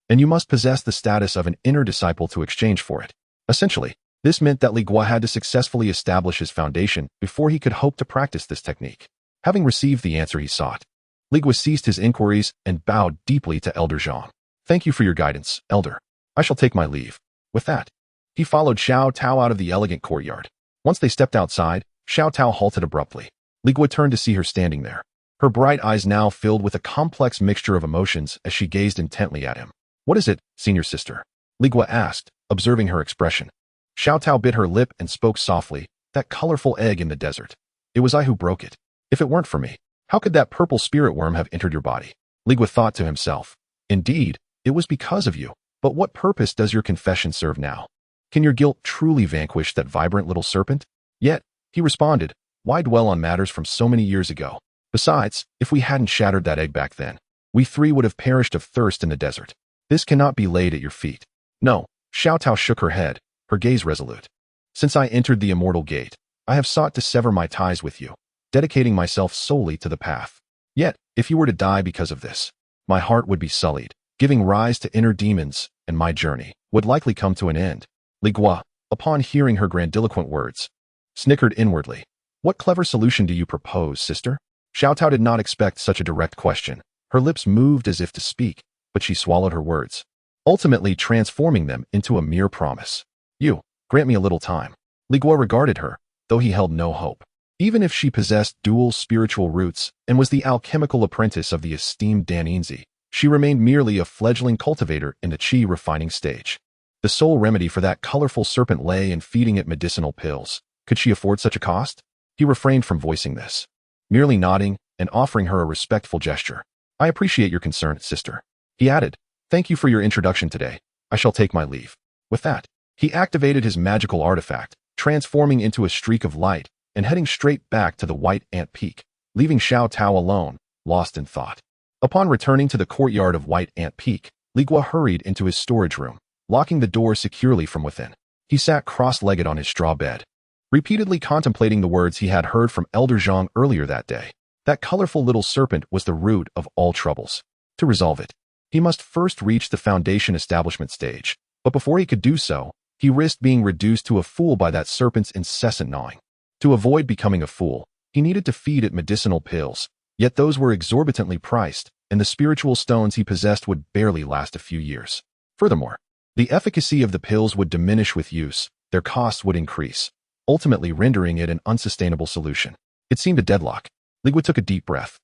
and you must possess the status of an inner disciple to exchange for it. Essentially, this meant that Li Guo had to successfully establish his foundation before he could hope to practice this technique. Having received the answer he sought, Li Guo ceased his inquiries and bowed deeply to Elder Zhang. Thank you for your guidance, Elder. I shall take my leave. With that, he followed Xiao Tao out of the elegant courtyard. Once they stepped outside, Xiao Tao halted abruptly. Li Guo turned to see her standing there, her bright eyes now filled with a complex mixture of emotions as she gazed intently at him. What is it, senior sister? Li Guo asked, observing her expression. Xiao Tao bit her lip and spoke softly, that colorful egg in the desert. It was I who broke it. If it weren't for me, how could that purple spirit worm have entered your body? Li Guo thought to himself. Indeed, it was because of you. But what purpose does your confession serve now? Can your guilt truly vanquish that vibrant little serpent? Yet, he responded, why dwell on matters from so many years ago? Besides, if we hadn't shattered that egg back then, we 3 would have perished of thirst in the desert. This cannot be laid at your feet. No, Xiao Tao shook her head, her gaze resolute. Since I entered the immortal gate, I have sought to sever my ties with you, dedicating myself solely to the path. Yet, if you were to die because of this, my heart would be sullied, giving rise to inner demons, and my journey would likely come to an end. Li Guo, upon hearing her grandiloquent words, snickered inwardly. What clever solution do you propose, sister? Xiao Tao did not expect such a direct question. Her lips moved as if to speak, but she swallowed her words, ultimately transforming them into a mere promise. You, grant me a little time. Li Guo regarded her, though he held no hope. Even if she possessed dual spiritual roots and was the alchemical apprentice of the esteemed Dan Yinzi, she remained merely a fledgling cultivator in the qi refining stage. The sole remedy for that colorful serpent lay in feeding it medicinal pills. Could she afford such a cost? He refrained from voicing this, merely nodding and offering her a respectful gesture. I appreciate your concern, sister. He added, thank you for your introduction today. I shall take my leave. With that, he activated his magical artifact, transforming into a streak of light and heading straight back to the White Ant Peak, leaving Xiao Tao alone, lost in thought. Upon returning to the courtyard of White Ant Peak, Li Guo hurried into his storage room, locking the door securely from within. He sat cross-legged on his straw bed, repeatedly contemplating the words he had heard from Elder Zhang earlier that day. That colorful little serpent was the root of all troubles. To resolve it, he must first reach the foundation establishment stage, but before he could do so, he risked being reduced to a fool by that serpent's incessant gnawing. To avoid becoming a fool, he needed to feed it medicinal pills, yet those were exorbitantly priced, and the spiritual stones he possessed would barely last a few years. Furthermore, the efficacy of the pills would diminish with use, their costs would increase, ultimately rendering it an unsustainable solution. It seemed a deadlock. Li Guo took a deep breath,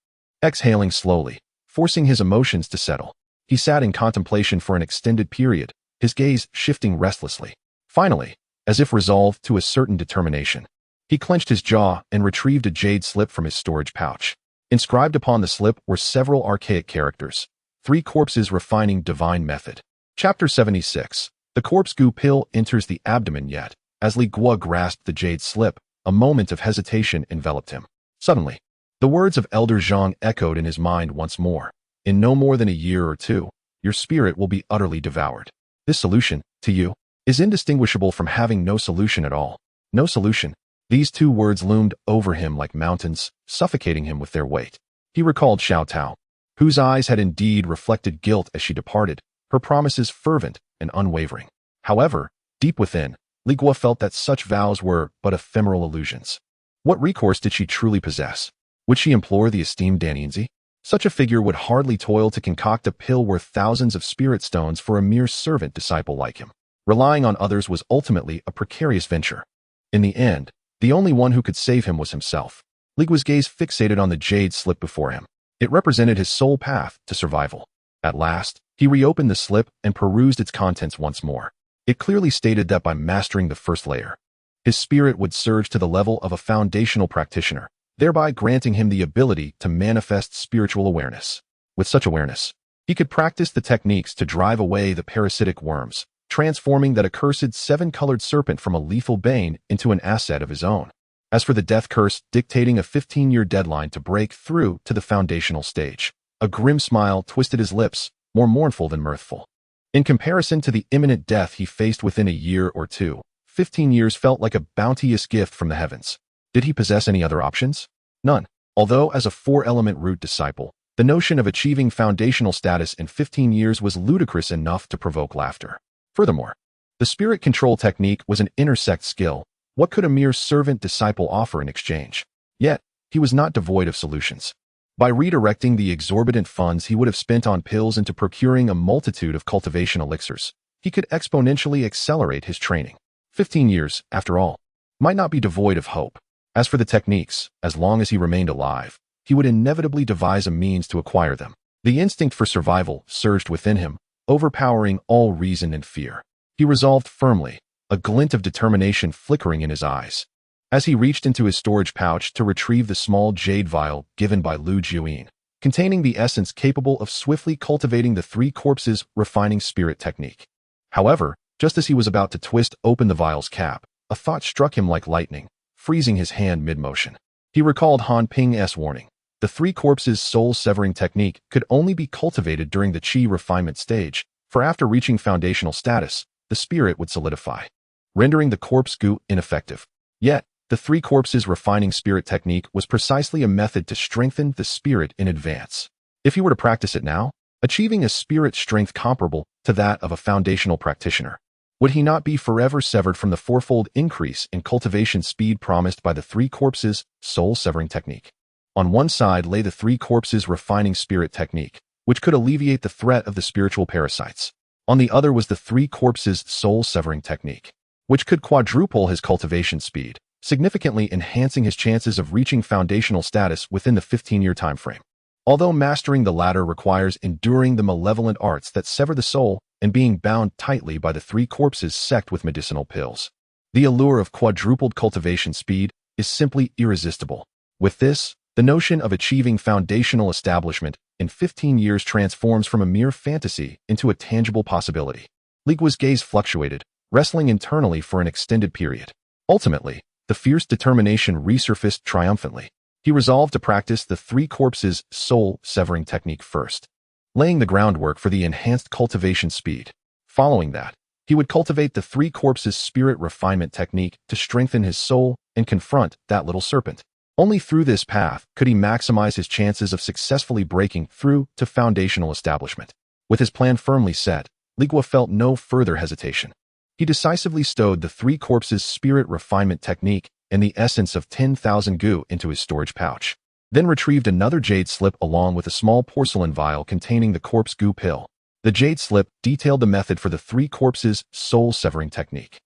exhaling slowly, forcing his emotions to settle. He sat in contemplation for an extended period, his gaze shifting restlessly. Finally, as if resolved to a certain determination, he clenched his jaw and retrieved a jade slip from his storage pouch. Inscribed upon the slip were several archaic characters. 3 corpses refining divine method. Chapter 76. The corpse goo pill enters the abdomen. Yet, as Li Guo grasped the jade slip, a moment of hesitation enveloped him. Suddenly, the words of Elder Zhang echoed in his mind once more. In no more than a year or 2, your spirit will be utterly devoured. This solution, to you, is indistinguishable from having no solution at all. No solution. These 2 words loomed over him like mountains, suffocating him with their weight. He recalled Xiao Tao, whose eyes had indeed reflected guilt as she departed, her promises fervent and unwavering. However, deep within, Li Guo felt that such vows were but ephemeral illusions. What recourse did she truly possess? Would she implore the esteemed Dan Yinzi? Such a figure would hardly toil to concoct a pill worth thousands of spirit stones for a mere servant disciple like him. Relying on others was ultimately a precarious venture. In the end, the only one who could save him was himself. Li Guo's gaze fixated on the jade slip before him. It represented his sole path to survival. At last, he reopened the slip and perused its contents once more. It clearly stated that by mastering the first layer, his spirit would surge to the level of a foundational practitioner, thereby granting him the ability to manifest spiritual awareness. With such awareness, he could practice the techniques to drive away the parasitic worms, transforming that accursed seven-colored serpent from a lethal bane into an asset of his own. As for the death curse dictating a 15-year deadline to break through to the foundational stage, a grim smile twisted his lips, more mournful than mirthful. In comparison to the imminent death he faced within a year or two, 15 years felt like a bounteous gift from the heavens. Did he possess any other options? None. Although as a four-element root disciple, the notion of achieving foundational status in 15 years was ludicrous enough to provoke laughter. Furthermore, the spirit control technique was an intersect skill. What could a mere servant disciple offer in exchange? Yet, he was not devoid of solutions. By redirecting the exorbitant funds he would have spent on pills into procuring a multitude of cultivation elixirs, he could exponentially accelerate his training. 15 years, after all, might not be devoid of hope. As for the techniques, as long as he remained alive, he would inevitably devise a means to acquire them. The instinct for survival surged within him, overpowering all reason and fear. He resolved firmly, a glint of determination flickering in his eyes. As he reached into his storage pouch to retrieve the small jade vial given by Lu Guo, containing the essence capable of swiftly cultivating the three corpses refining spirit technique. However, just as he was about to twist open the vial's cap, a thought struck him like lightning, freezing his hand mid-motion. He recalled Han Ping's warning. The three corpses soul-severing technique could only be cultivated during the chi refinement stage, for after reaching foundational status, the spirit would solidify, rendering the corpse goo ineffective. Yet, the three corpses refining spirit technique was precisely a method to strengthen the spirit in advance. If he were to practice it now, achieving a spirit strength comparable to that of a foundational practitioner, would he not be forever severed from the fourfold increase in cultivation speed promised by the three corpses soul-severing technique? On one side lay the three corpses refining spirit technique, which could alleviate the threat of the spiritual parasites. On the other was the three corpses soul-severing technique, which could quadruple his cultivation speed, significantly enhancing his chances of reaching foundational status within the 15-year time frame. Although mastering the latter requires enduring the malevolent arts that sever the soul and being bound tightly by the three corpses sect with medicinal pills, the allure of quadrupled cultivation speed is simply irresistible. With this, the notion of achieving foundational establishment in 15 years transforms from a mere fantasy into a tangible possibility. Li Guo's gaze fluctuated, wrestling internally for an extended period. Ultimately, the fierce determination resurfaced triumphantly. He resolved to practice the three corpses soul-severing technique first, laying the groundwork for the enhanced cultivation speed. Following that, he would cultivate the three corpses spirit refinement technique to strengthen his soul and confront that little serpent. Only through this path could he maximize his chances of successfully breaking through to foundational establishment. With his plan firmly set, Li Guo felt no further hesitation. He decisively stowed the three corpses spirit refinement technique and the essence of 10,000 goo into his storage pouch, then retrieved another jade slip along with a small porcelain vial containing the corpse goo pill. The jade slip detailed the method for the three corpses soul-severing technique.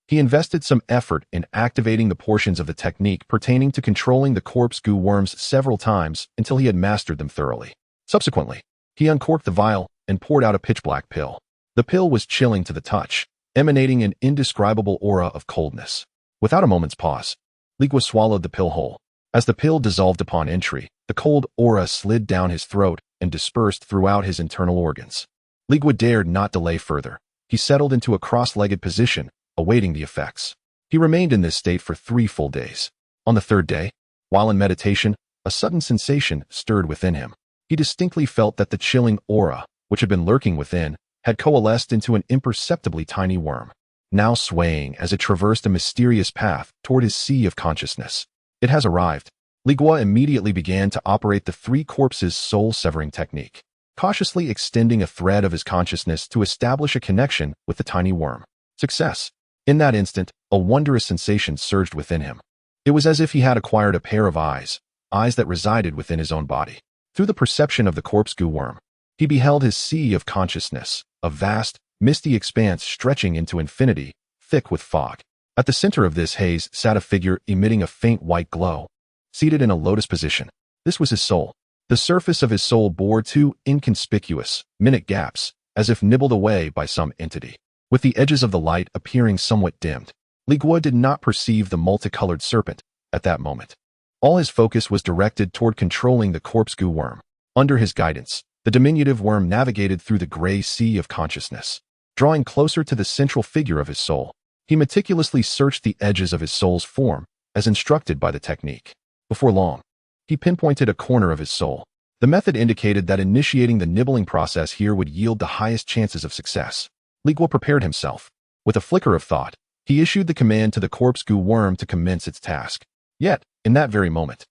He invested some effort in activating the portions of the technique pertaining to controlling the corpse goo worms several times until he had mastered them thoroughly. Subsequently, he uncorked the vial and poured out a pitch-black pill. The pill was chilling to the touch, emanating an indescribable aura of coldness. Without a moment's pause, Li Guo swallowed the pill whole. As the pill dissolved upon entry, the cold aura slid down his throat and dispersed throughout his internal organs. Li Guo dared not delay further. He settled into a cross-legged position, awaiting the effects. He remained in this state for 3 full days. On the 3rd day, while in meditation, a sudden sensation stirred within him. He distinctly felt that the chilling aura, which had been lurking within, had coalesced into an imperceptibly tiny worm, now swaying as it traversed a mysterious path toward his sea of consciousness. It has arrived. Li Guo immediately began to operate the three corpses soul-severing technique, cautiously extending a thread of his consciousness to establish a connection with the tiny worm. Success. In that instant, a wondrous sensation surged within him. It was as if he had acquired a pair of eyes that resided within his own body. Through the perception of the corpse-goo worm, he beheld his sea of consciousness, a vast, misty expanse stretching into infinity, thick with fog. At the center of this haze sat a figure emitting a faint white glow, seated in a lotus position. This was his soul. The surface of his soul bore two inconspicuous, minute gaps, as if nibbled away by some entity, with the edges of the light appearing somewhat dimmed. Li Guo did not perceive the multicolored serpent at that moment. All his focus was directed toward controlling the corpse-goo worm. Under his guidance, the diminutive worm navigated through the gray sea of consciousness. Drawing closer to the central figure of his soul, he meticulously searched the edges of his soul's form, as instructed by the technique. Before long, he pinpointed a corner of his soul. The method indicated that initiating the nibbling process here would yield the highest chances of success. Li Guo prepared himself. With a flicker of thought, he issued the command to the corpse-goo worm to commence its task. Yet, in that very moment,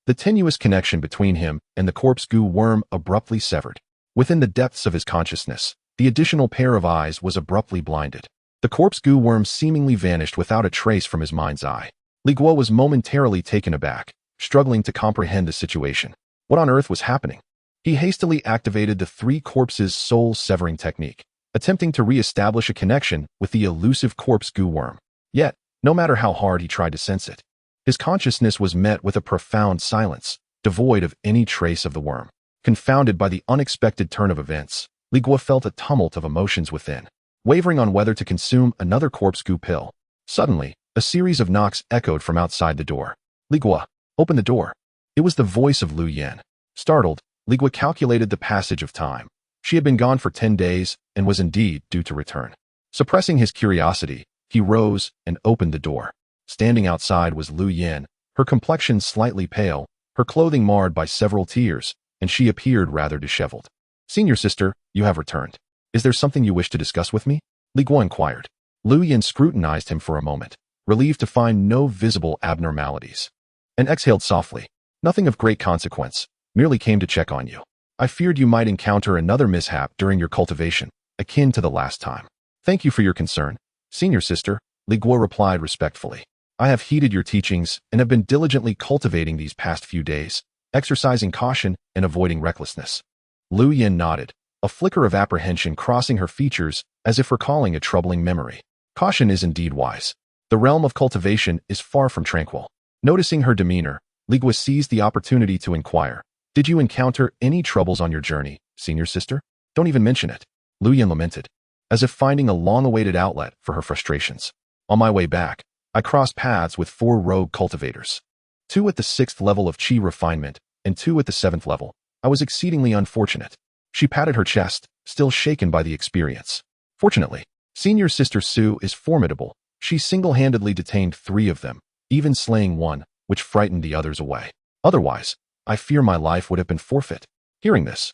the tenuous connection between him and the corpse-goo worm abruptly severed. Within the depths of his consciousness, the additional pair of eyes was abruptly blinded. The corpse-goo worm seemingly vanished without a trace from his mind's eye. Li Guo was momentarily taken aback, struggling to comprehend the situation. What on earth was happening? He hastily activated the three corpses' soul-severing technique, attempting to re-establish a connection with the elusive corpse-goo worm. Yet, no matter how hard he tried to sense it, his consciousness was met with a profound silence, devoid of any trace of the worm. Confounded by the unexpected turn of events, Li Guo felt a tumult of emotions within, wavering on whether to consume another corpse-goo pill. Suddenly, a series of knocks echoed from outside the door. Li Guo, open the door. It was the voice of Lu Yan. Startled, Li Guo calculated the passage of time. She had been gone for 10 days and was indeed due to return. Suppressing his curiosity, he rose and opened the door. Standing outside was Lu Yan, her complexion slightly pale, her clothing marred by several tears, and she appeared rather disheveled. Senior sister, you have returned. Is there something you wish to discuss with me? Li Guo inquired. Lu Yan scrutinized him for a moment, relieved to find no visible abnormalities, and exhaled softly. Nothing of great consequence, merely came to check on you. I feared you might encounter another mishap during your cultivation, akin to the last time. Thank you for your concern, senior sister, Li Guo replied respectfully. I have heeded your teachings and have been diligently cultivating these past few days, exercising caution and avoiding recklessness. Lu Yan nodded, a flicker of apprehension crossing her features as if recalling a troubling memory. Caution is indeed wise. The realm of cultivation is far from tranquil. Noticing her demeanor, Li Guo seized the opportunity to inquire. Did you encounter any troubles on your journey, senior sister? Don't even mention it. Lu Yan lamented, as if finding a long-awaited outlet for her frustrations. On my way back, I crossed paths with 4 rogue cultivators. 2 at the 6th level of Qi refinement, and 2 at the 7th level. I was exceedingly unfortunate. She patted her chest, still shaken by the experience. Fortunately, senior sister Su is formidable. She single-handedly detained 3 of them, even slaying 1, which frightened the others away. Otherwise, I fear my life would have been forfeit. Hearing this,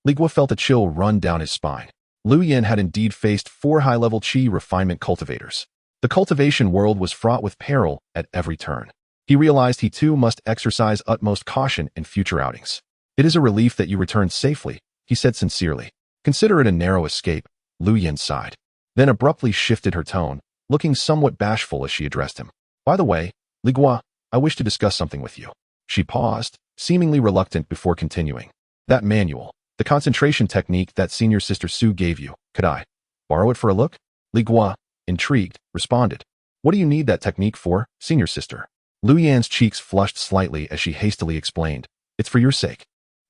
Li Guo felt a chill run down his spine. Lu Yan had indeed faced 4 high-level Qi refinement cultivators. The cultivation world was fraught with peril at every turn. He realized he too must exercise utmost caution in future outings. It is a relief that you returned safely, he said sincerely. Consider it a narrow escape, Lu Yan sighed, then abruptly shifted her tone, looking somewhat bashful as she addressed him. By the way, Li Guo, I wish to discuss something with you. She paused, seemingly reluctant before continuing. That manual, the concentration technique that senior sister Su gave you, could I borrow it for a look? Li Guo, intrigued, responded. What do you need that technique for, senior sister? Lu Yan's cheeks flushed slightly as she hastily explained. It's for your sake.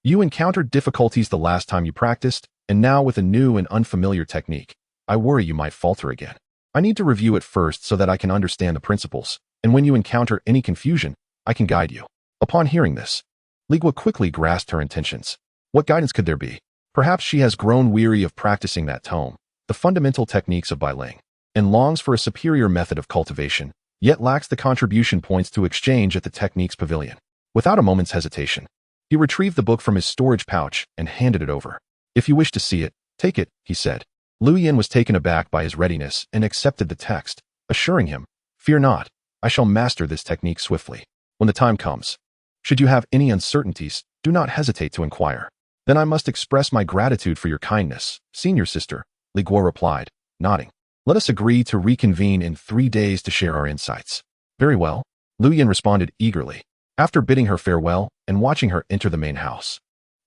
You encountered difficulties the last time you practiced, and now with a new and unfamiliar technique, I worry you might falter again. I need to review it first so that I can understand the principles, and when you encounter any confusion, I can guide you. Upon hearing this, Li Guo quickly grasped her intentions. What guidance could there be? Perhaps she has grown weary of practicing that tome, the fundamental techniques of Bailing, and longs for a superior method of cultivation, yet lacks the contribution points to exchange at the techniques pavilion. Without a moment's hesitation, he retrieved the book from his storage pouch and handed it over. If you wish to see it, take it, he said. Lu Yan was taken aback by his readiness and accepted the text, assuring him, Fear not, I shall master this technique swiftly. When the time comes, should you have any uncertainties, do not hesitate to inquire. Then I must express my gratitude for your kindness, senior sister, Li Guo replied, nodding. Let us agree to reconvene in 3 days to share our insights. Very well, Lu Yan responded eagerly, after bidding her farewell and watching her enter the main house.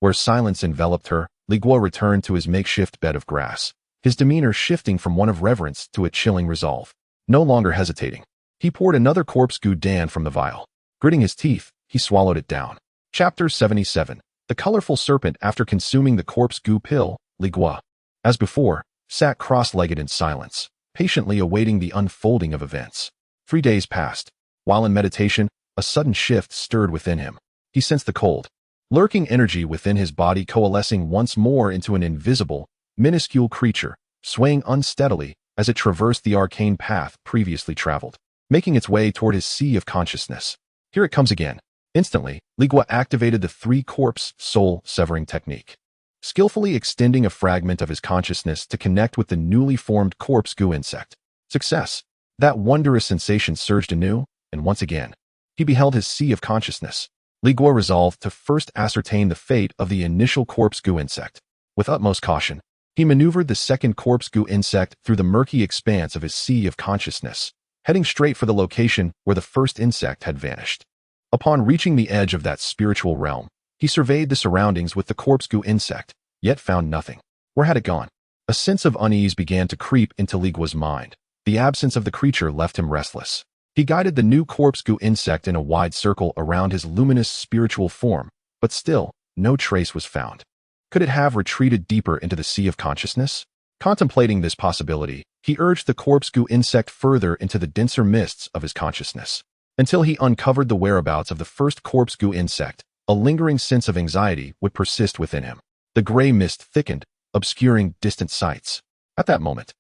Where silence enveloped her, Li Guo returned to his makeshift bed of grass, his demeanor shifting from one of reverence to a chilling resolve. No longer hesitating, he poured another corpse goo dan from the vial. Gritting his teeth, he swallowed it down. Chapter 77. The colorful serpent. After consuming the corpse goo pill, Li Guo, as before, sat cross-legged in silence, patiently awaiting the unfolding of events. 3 days passed. While in meditation, a sudden shift stirred within him. He sensed the cold, lurking energy within his body coalescing once more into an invisible, minuscule creature, swaying unsteadily as it traversed the arcane path previously traveled, making its way toward his sea of consciousness. Here it comes again. Instantly, Li Guo activated the three-corpse soul-severing technique, skillfully extending a fragment of his consciousness to connect with the newly formed corpse goo insect. Success! That wondrous sensation surged anew, and once again, he beheld his sea of consciousness. Li Guo resolved to first ascertain the fate of the initial corpse goo insect. With utmost caution, he maneuvered the second corpse goo insect through the murky expanse of his sea of consciousness, heading straight for the location where the first insect had vanished. Upon reaching the edge of that spiritual realm, he surveyed the surroundings with the corpse goo insect, yet found nothing. Where had it gone? A sense of unease began to creep into Li Guo's mind. The absence of the creature left him restless. He guided the new corpse goo insect in a wide circle around his luminous spiritual form, but still, no trace was found. Could it have retreated deeper into the sea of consciousness? Contemplating this possibility, he urged the corpse goo insect further into the denser mists of his consciousness. Until he uncovered the whereabouts of the first corpse goo insect, a lingering sense of anxiety would persist within him. The gray mist thickened, obscuring distant sights. At that moment,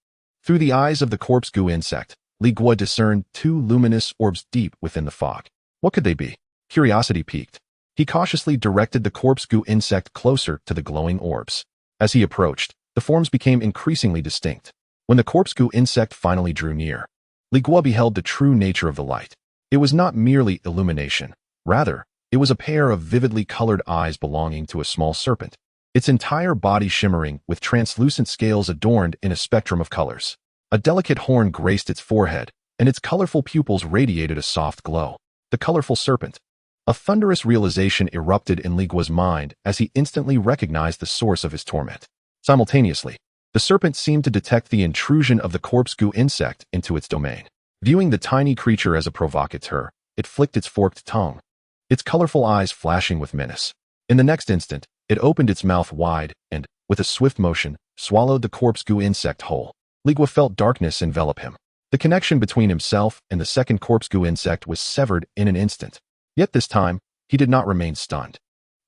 through the eyes of the corpse goo insect, Li Guo discerned 2 luminous orbs deep within the fog. What could they be? Curiosity piqued. He cautiously directed the corpse goo insect closer to the glowing orbs. As he approached, the forms became increasingly distinct. When the corpse goo insect finally drew near, Li Guo beheld the true nature of the light. It was not merely illumination. Rather, it was a pair of vividly colored eyes belonging to a small serpent, its entire body shimmering with translucent scales adorned in a spectrum of colors. A delicate horn graced its forehead, and its colorful pupils radiated a soft glow. The colorful serpent. A thunderous realization erupted in Li Guo's mind as he instantly recognized the source of his torment. Simultaneously, the serpent seemed to detect the intrusion of the corpse goo insect into its domain. Viewing the tiny creature as a provocateur, it flicked its forked tongue, its colorful eyes flashing with menace. In the next instant, it opened its mouth wide and, with a swift motion, swallowed the corpse goo insect whole. Li Guo felt darkness envelop him. The connection between himself and the second corpse goo insect was severed in an instant. Yet this time, he did not remain stunned.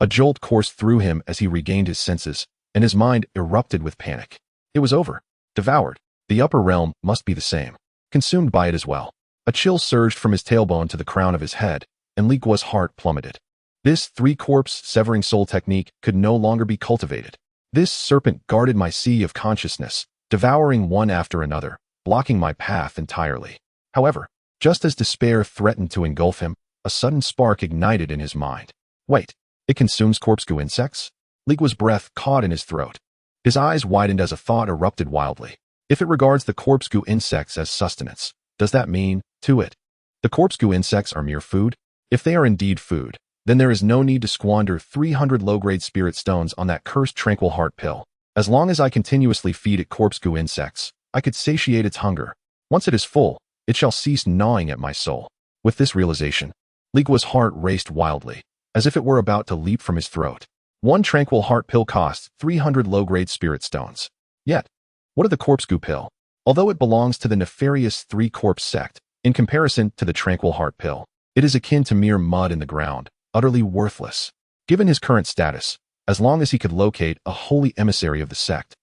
A jolt coursed through him as he regained his senses, and his mind erupted with panic. It was over. Devoured. The upper realm must be the same. Consumed by it as well. A chill surged from his tailbone to the crown of his head, and Li Guo's heart plummeted. This three-corpse severing soul technique could no longer be cultivated. This serpent guarded my sea of consciousness, devouring one after another, blocking my path entirely. However, just as despair threatened to engulf him, a sudden spark ignited in his mind. Wait, it consumes corpse goo insects? Li Guo's breath caught in his throat. His eyes widened as a thought erupted wildly. If it regards the corpse goo insects as sustenance, does that mean, to it, the corpse goo insects are mere food? If they are indeed food, then there is no need to squander 300 low-grade spirit stones on that cursed tranquil heart pill. As long as I continuously feed it corpse goo insects, I could satiate its hunger. Once it is full, it shall cease gnawing at my soul. With this realization, Li Guo's heart raced wildly, as if it were about to leap from his throat. One tranquil heart pill costs 300 low-grade spirit stones. Yet, what of the corpse goo pill? Although it belongs to the nefarious three-corpse sect, in comparison to the tranquil heart pill, it is akin to mere mud in the ground, utterly worthless. Given his current status, as long as he could locate a holy emissary of the sect,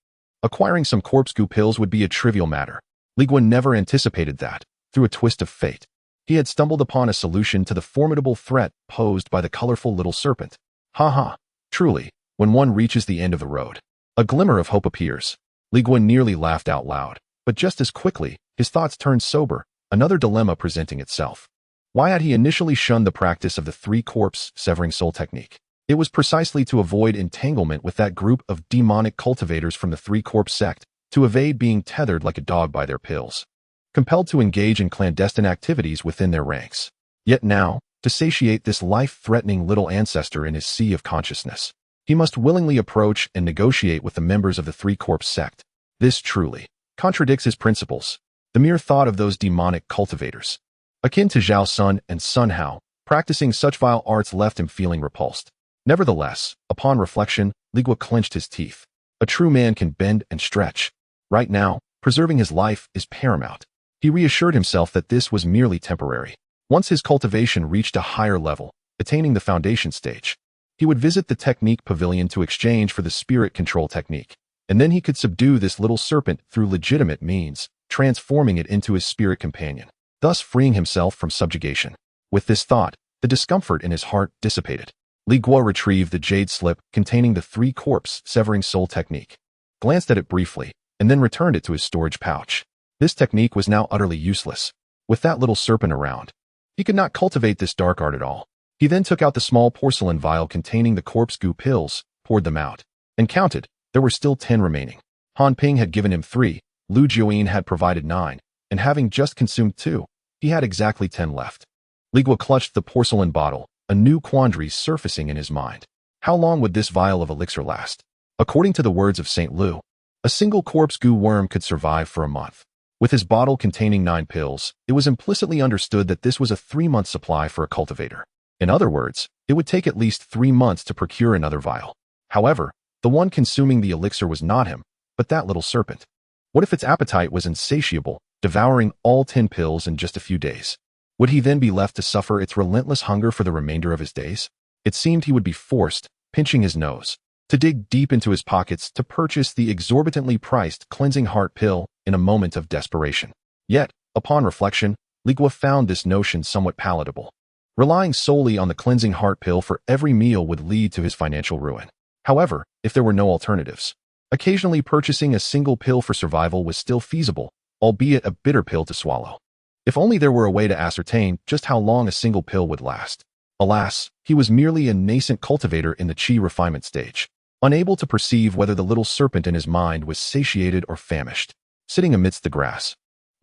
acquiring some corpse goo pills would be a trivial matter. Li Guo never anticipated that, through a twist of fate, he had stumbled upon a solution to the formidable threat posed by the colorful little serpent. Ha ha! Truly, when one reaches the end of the road, a glimmer of hope appears. Li Guo nearly laughed out loud, but just as quickly, his thoughts turned sober, another dilemma presenting itself. Why had he initially shunned the practice of the three-corpse severing soul technique? It was precisely to avoid entanglement with that group of demonic cultivators from the three-corpse sect, to evade being tethered like a dog by their pills, compelled to engage in clandestine activities within their ranks. Yet now, to satiate this life-threatening little ancestor in his sea of consciousness, he He must willingly approach and negotiate with the members of the three-corpse sect. This truly contradicts his principles. The mere thought of those demonic cultivators, akin to Zhao Sun and Sun Hao, practicing such vile arts left him feeling repulsed. Nevertheless, upon reflection, Li Guo clenched his teeth. A true man can bend and stretch. Right now, preserving his life is paramount. He reassured himself that this was merely temporary. Once his cultivation reached a higher level, attaining the foundation stage, he would visit the technique pavilion to exchange for the spirit control technique. And then he could subdue this little serpent through legitimate means, transforming it into his spirit companion, thus freeing himself from subjugation. With this thought, the discomfort in his heart dissipated. Li Guo retrieved the jade slip containing the three-corpse severing soul technique, glanced at it briefly, and then returned it to his storage pouch. This technique was now utterly useless. With that little serpent around, he could not cultivate this dark art at all. He then took out the small porcelain vial containing the corpse goo pills, poured them out, and counted. There were still 10 remaining. Han Ping had given him 3, Lu Jiuyin had provided 9, and having just consumed 2, he had exactly 10 left. Li Guo clutched the porcelain bottle, a new quandary surfacing in his mind. How long would this vial of elixir last? According to the words of St. Lu, a single corpse goo worm could survive for a month. With his bottle containing 9 pills, it was implicitly understood that this was a 3-month supply for a cultivator. In other words, it would take at least 3 months to procure another vial. However, the one consuming the elixir was not him, but that little serpent. What if its appetite was insatiable, devouring all 10 pills in just a few days? Would he then be left to suffer its relentless hunger for the remainder of his days? It seemed he would be forced, pinching his nose, to dig deep into his pockets to purchase the exorbitantly priced cleansing heart pill in a moment of desperation. Yet, upon reflection, Li Guo found this notion somewhat palatable. Relying solely on the cleansing heart pill for every meal would lead to his financial ruin. However, if there were no alternatives, occasionally purchasing a single pill for survival was still feasible, albeit a bitter pill to swallow. If only there were a way to ascertain just how long a single pill would last. Alas, he was merely a nascent cultivator in the qi refinement stage, unable to perceive whether the little serpent in his mind was satiated or famished. Sitting amidst the grass,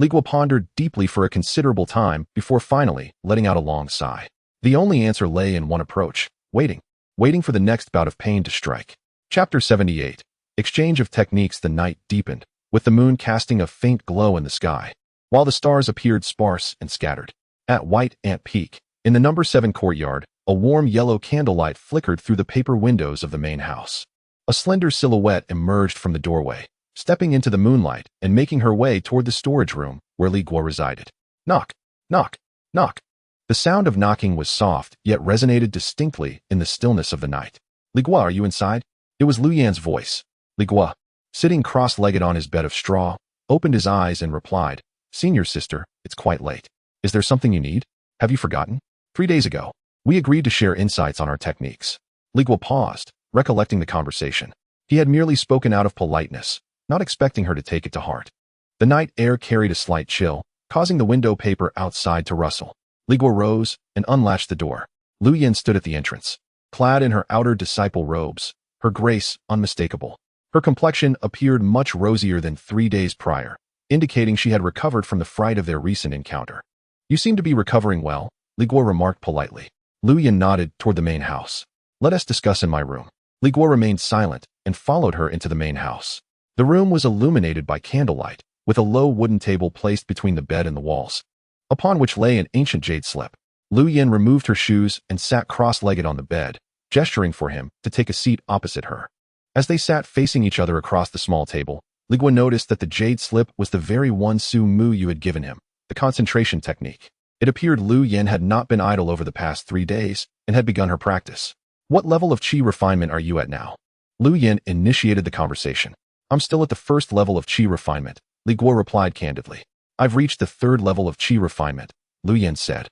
Li Guo pondered deeply for a considerable time before finally letting out a long sigh. The only answer lay in one approach: waiting for the next bout of pain to strike. Chapter 78. Exchange of techniques. The night deepened, with the moon casting a faint glow in the sky, while the stars appeared sparse and scattered. At White Ant Peak, in the number 7 courtyard, a warm yellow candlelight flickered through the paper windows of the main house. A slender silhouette emerged from the doorway, stepping into the moonlight and making her way toward the storage room where Li Guo resided. Knock, knock, knock. The sound of knocking was soft, yet resonated distinctly in the stillness of the night. Li Guo, are you inside? It was Lu Yan's voice. Li Guo, sitting cross-legged on his bed of straw, opened his eyes and replied, Senior sister, it's quite late. Is there something you need? Have you forgotten? 3 days ago, we agreed to share insights on our techniques. Li Guo paused, recollecting the conversation. He had merely spoken out of politeness, not expecting her to take it to heart. The night air carried a slight chill, causing the window paper outside to rustle. Li Guo rose and unlatched the door. Lu Yan stood at the entrance, clad in her outer disciple robes, her grace unmistakable. Her complexion appeared much rosier than 3 days prior, indicating she had recovered from the fright of their recent encounter. You seem to be recovering well, Li Guo remarked politely. Lu Yan nodded toward the main house. Let us discuss in my room. Li Guo remained silent and followed her into the main house. The room was illuminated by candlelight, with a low wooden table placed between the bed and the walls, upon which lay an ancient jade slip. Lu Yan removed her shoes and sat cross-legged on the bed, gesturing for him to take a seat opposite her. As they sat facing each other across the small table, Li Guo noticed that the jade slip was the very one Su Mu you had given him, the concentration technique. It appeared Lu Yan had not been idle over the past 3 days and had begun her practice. What level of qi refinement are you at now? Lu Yan initiated the conversation. I'm still at the first level of qi refinement, Li Guo replied candidly. I've reached the 3rd level of qi refinement, Lu Yan said,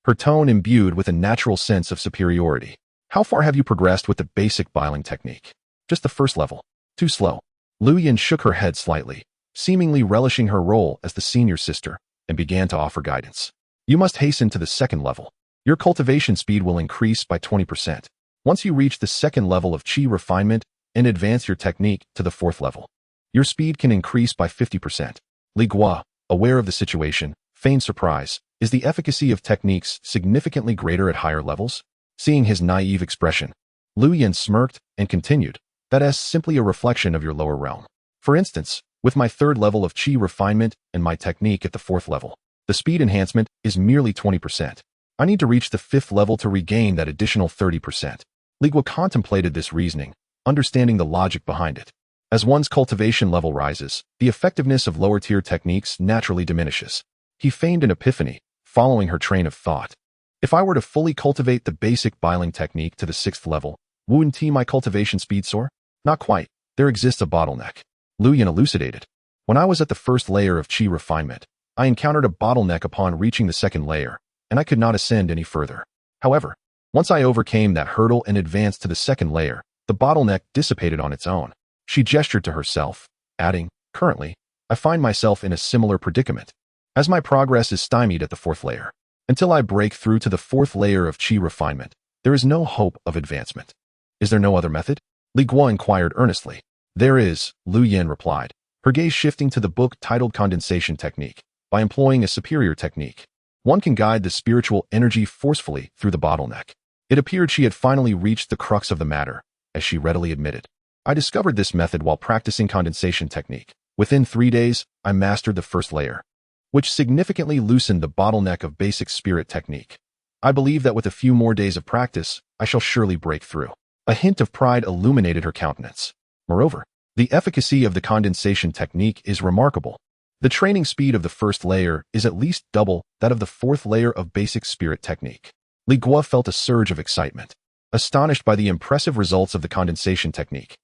her tone imbued with a natural sense of superiority. How far have you progressed with the basic biling technique? Just the 1st level. Too slow. Lu Yan shook her head slightly, seemingly relishing her role as the senior sister, and began to offer guidance. You must hasten to the 2nd level. Your cultivation speed will increase by 20%. Once you reach the 2nd level of qi refinement and advance your technique to the 4th level, your speed can increase by 50%. Li Guo, aware of the situation, feigned surprise. Is the efficacy of techniques significantly greater at higher levels? Seeing his naive expression, Lu Yin smirked and continued, that is simply a reflection of your lower realm. For instance, with my 3rd level of Qi refinement and my technique at the 4th level, the speed enhancement is merely 20%. I need to reach the 5th level to regain that additional 30%. Li Guo contemplated this reasoning, understanding the logic behind it. As one's cultivation level rises, the effectiveness of lower-tier techniques naturally diminishes. He feigned an epiphany, following her train of thought. If I were to fully cultivate the basic biling technique to the 6th level, wouldn't my cultivation speed soar? Not quite. There exists a bottleneck. Lu Yin elucidated. When I was at the 1st layer of Qi refinement, I encountered a bottleneck upon reaching the 2nd layer, and I could not ascend any further. However, once I overcame that hurdle and advanced to the 2nd layer, the bottleneck dissipated on its own. She gestured to herself, adding, currently, I find myself in a similar predicament, as my progress is stymied at the 4th layer. Until I break through to the 4th layer of Qi refinement, there is no hope of advancement. Is there no other method? Li Guo inquired earnestly. There is, Lu Yin replied, her gaze shifting to the book titled Condensation Technique. By employing a superior technique, one can guide the spiritual energy forcefully through the bottleneck. It appeared she had finally reached the crux of the matter, as she readily admitted. I discovered this method while practicing condensation technique. Within 3 days, I mastered the 1st layer, which significantly loosened the bottleneck of basic spirit technique. I believe that with a few more days of practice, I shall surely break through. A hint of pride illuminated her countenance. Moreover, the efficacy of the condensation technique is remarkable. The training speed of the 1st layer is at least double that of the 4th layer of basic spirit technique. Li Guo felt a surge of excitement, astonished by the impressive results of the condensation technique.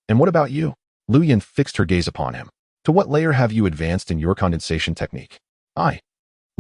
And what about you? Lu Yin fixed her gaze upon him. To what layer have you advanced in your condensation technique? Li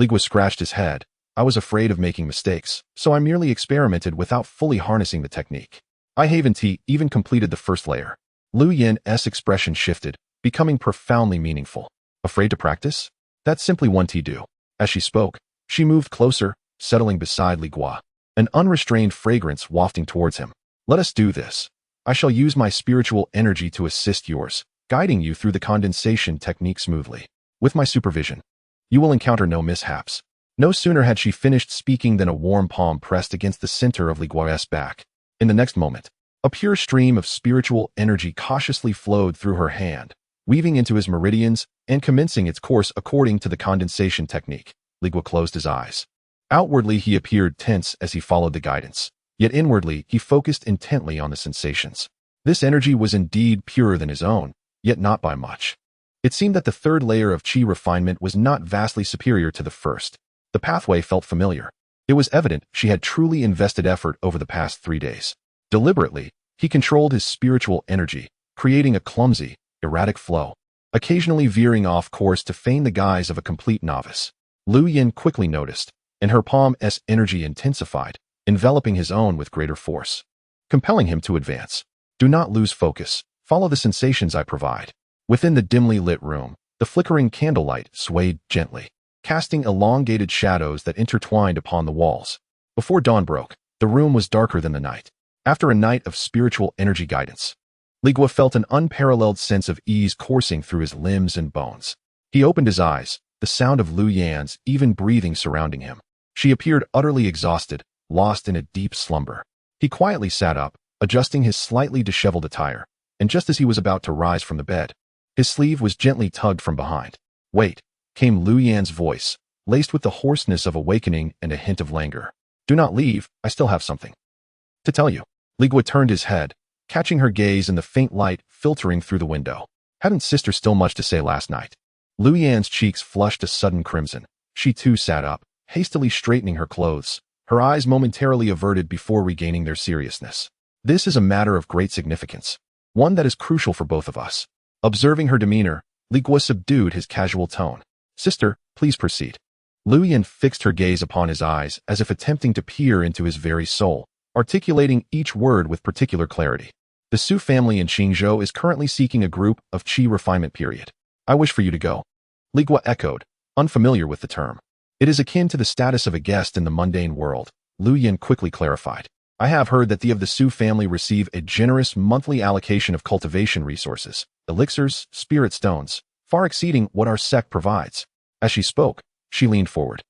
Guo scratched his head. I was afraid of making mistakes, so I merely experimented without fully harnessing the technique. I haven't even completed the 1st layer. Lu Yin's expression shifted, becoming profoundly meaningful. Afraid to practice? That's simply one do. As she spoke, she moved closer, settling beside Li Guo, an unrestrained fragrance wafting towards him. Let us do this. I shall use my spiritual energy to assist yours, guiding you through the condensation technique smoothly. With my supervision, you will encounter no mishaps. No sooner had she finished speaking than a warm palm pressed against the center of Li Guo's back. In the next moment, a pure stream of spiritual energy cautiously flowed through her hand, weaving into his meridians and commencing its course according to the condensation technique. Li Guo closed his eyes. Outwardly, he appeared tense as he followed the guidance, yet inwardly, he focused intently on the sensations. This energy was indeed purer than his own, yet not by much. It seemed that the 3rd layer of Qi refinement was not vastly superior to the 1st. The pathway felt familiar. It was evident she had truly invested effort over the past 3 days. Deliberately, he controlled his spiritual energy, creating a clumsy, erratic flow, occasionally veering off course to feign the guise of a complete novice. Lu Yin quickly noticed, and her palm's energy intensified, enveloping his own with greater force, compelling him to advance. Do not lose focus. Follow the sensations I provide. Within the dimly lit room, the flickering candlelight swayed gently, casting elongated shadows that intertwined upon the walls. Before dawn broke, the room was darker than the night. After a night of spiritual energy guidance, Li Guo felt an unparalleled sense of ease coursing through his limbs and bones. He opened his eyes, the sound of Lu Yin's even breathing surrounding him. She appeared utterly exhausted, lost in a deep slumber. He quietly sat up, adjusting his slightly disheveled attire, and just as he was about to rise from the bed, his sleeve was gently tugged from behind. Wait, came Lu Yin's voice, laced with the hoarseness of awakening and a hint of languor. Do not leave, I still have something to tell you. Li Guo turned his head, catching her gaze in the faint light filtering through the window. Hadn't sister still much to say last night? Lu Yin's cheeks flushed a sudden crimson. She too sat up, hastily straightening her clothes, her eyes momentarily averted before regaining their seriousness. This is a matter of great significance, one that is crucial for both of us. Observing her demeanor, Li Guo subdued his casual tone. Sister, please proceed. Lu Yin fixed her gaze upon his eyes as if attempting to peer into his very soul, articulating each word with particular clarity. The Su family in Qingzhou is currently seeking a group of Qi refinement period. I wish for you to go. Li Guo echoed, unfamiliar with the term. It is akin to the status of a guest in the mundane world. Lu Yin quickly clarified. I have heard that the of the Su family receive a generous monthly allocation of cultivation resources, elixirs, spirit stones, far exceeding what our sect provides. As she spoke, she leaned forward.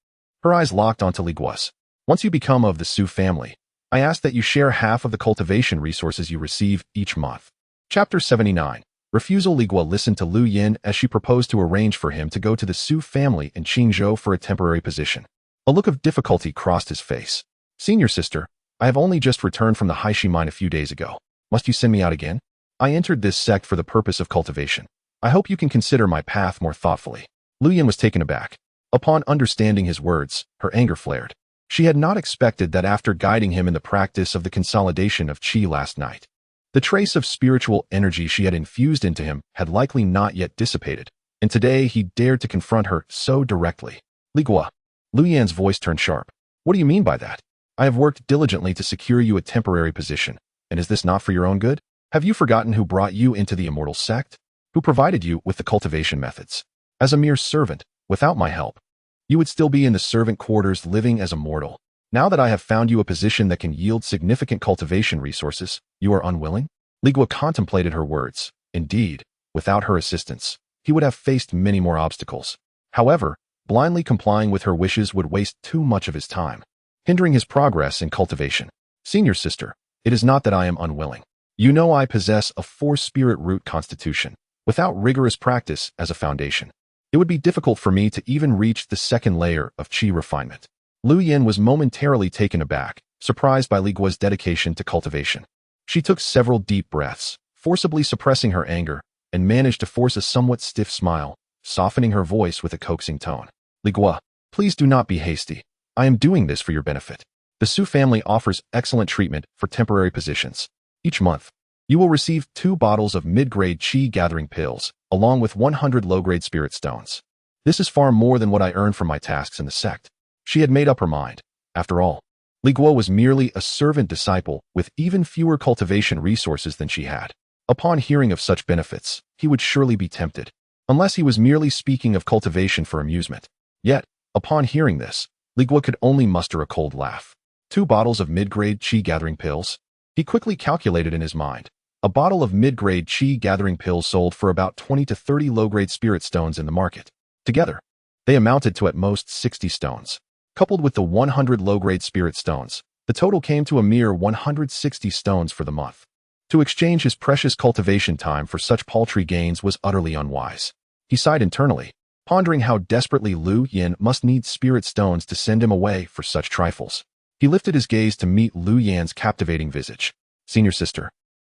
Her eyes locked onto Li Guo's. Once you become of the Su family, I ask that you share half of the cultivation resources you receive each month. Chapter 79. Refusal. Li Guo listened to Lu Yin as she proposed to arrange for him to go to the Su family in Qingzhou for a temporary position. A look of difficulty crossed his face. Senior sister, I have only just returned from the Haishi mine a few days ago. Must you send me out again? I entered this sect for the purpose of cultivation. I hope you can consider my path more thoughtfully. Lu Yin was taken aback. Upon understanding his words, her anger flared. She had not expected that after guiding him in the practice of the consolidation of qi last night, the trace of spiritual energy she had infused into him had likely not yet dissipated, and today he dared to confront her so directly. Li Guo. Lu Yan's voice turned sharp. What do you mean by that? I have worked diligently to secure you a temporary position, and is this not for your own good? Have you forgotten who brought you into the immortal sect? Who provided you with the cultivation methods? As a mere servant, without my help, you would still be in the servant quarters living as a mortal. Now that I have found you a position that can yield significant cultivation resources, you are unwilling? Li Guo contemplated her words. Indeed, without her assistance, he would have faced many more obstacles. However, blindly complying with her wishes would waste too much of his time, hindering his progress in cultivation. Senior sister, it is not that I am unwilling. You know I possess a four-spirit root constitution. Without rigorous practice as a foundation, it would be difficult for me to even reach the second layer of qi refinement. Lu Yin was momentarily taken aback, surprised by Li Guo's dedication to cultivation. She took several deep breaths, forcibly suppressing her anger, and managed to force a somewhat stiff smile, softening her voice with a coaxing tone. Li Guo, please do not be hasty. I am doing this for your benefit. The Su family offers excellent treatment for temporary positions. Each month, you will receive 2 bottles of mid-grade qi gathering pills, along with 100 low-grade spirit stones. This is far more than what I earned from my tasks in the sect. She had made up her mind. After all, Li Guo was merely a servant disciple with even fewer cultivation resources than she had. Upon hearing of such benefits, he would surely be tempted, unless he was merely speaking of cultivation for amusement. Yet, upon hearing this, Li Guo could only muster a cold laugh. 2 bottles of mid-grade qi gathering pills? He quickly calculated in his mind. A bottle of mid-grade qi gathering pills sold for about 20 to 30 low-grade spirit stones in the market. Together, they amounted to at most 60 stones. Coupled with the 100 low-grade spirit stones, the total came to a mere 160 stones for the month. To exchange his precious cultivation time for such paltry gains was utterly unwise. He sighed internally, pondering how desperately Lu Yin must need spirit stones to send him away for such trifles. He lifted his gaze to meet Lu Yan's captivating visage. Senior sister,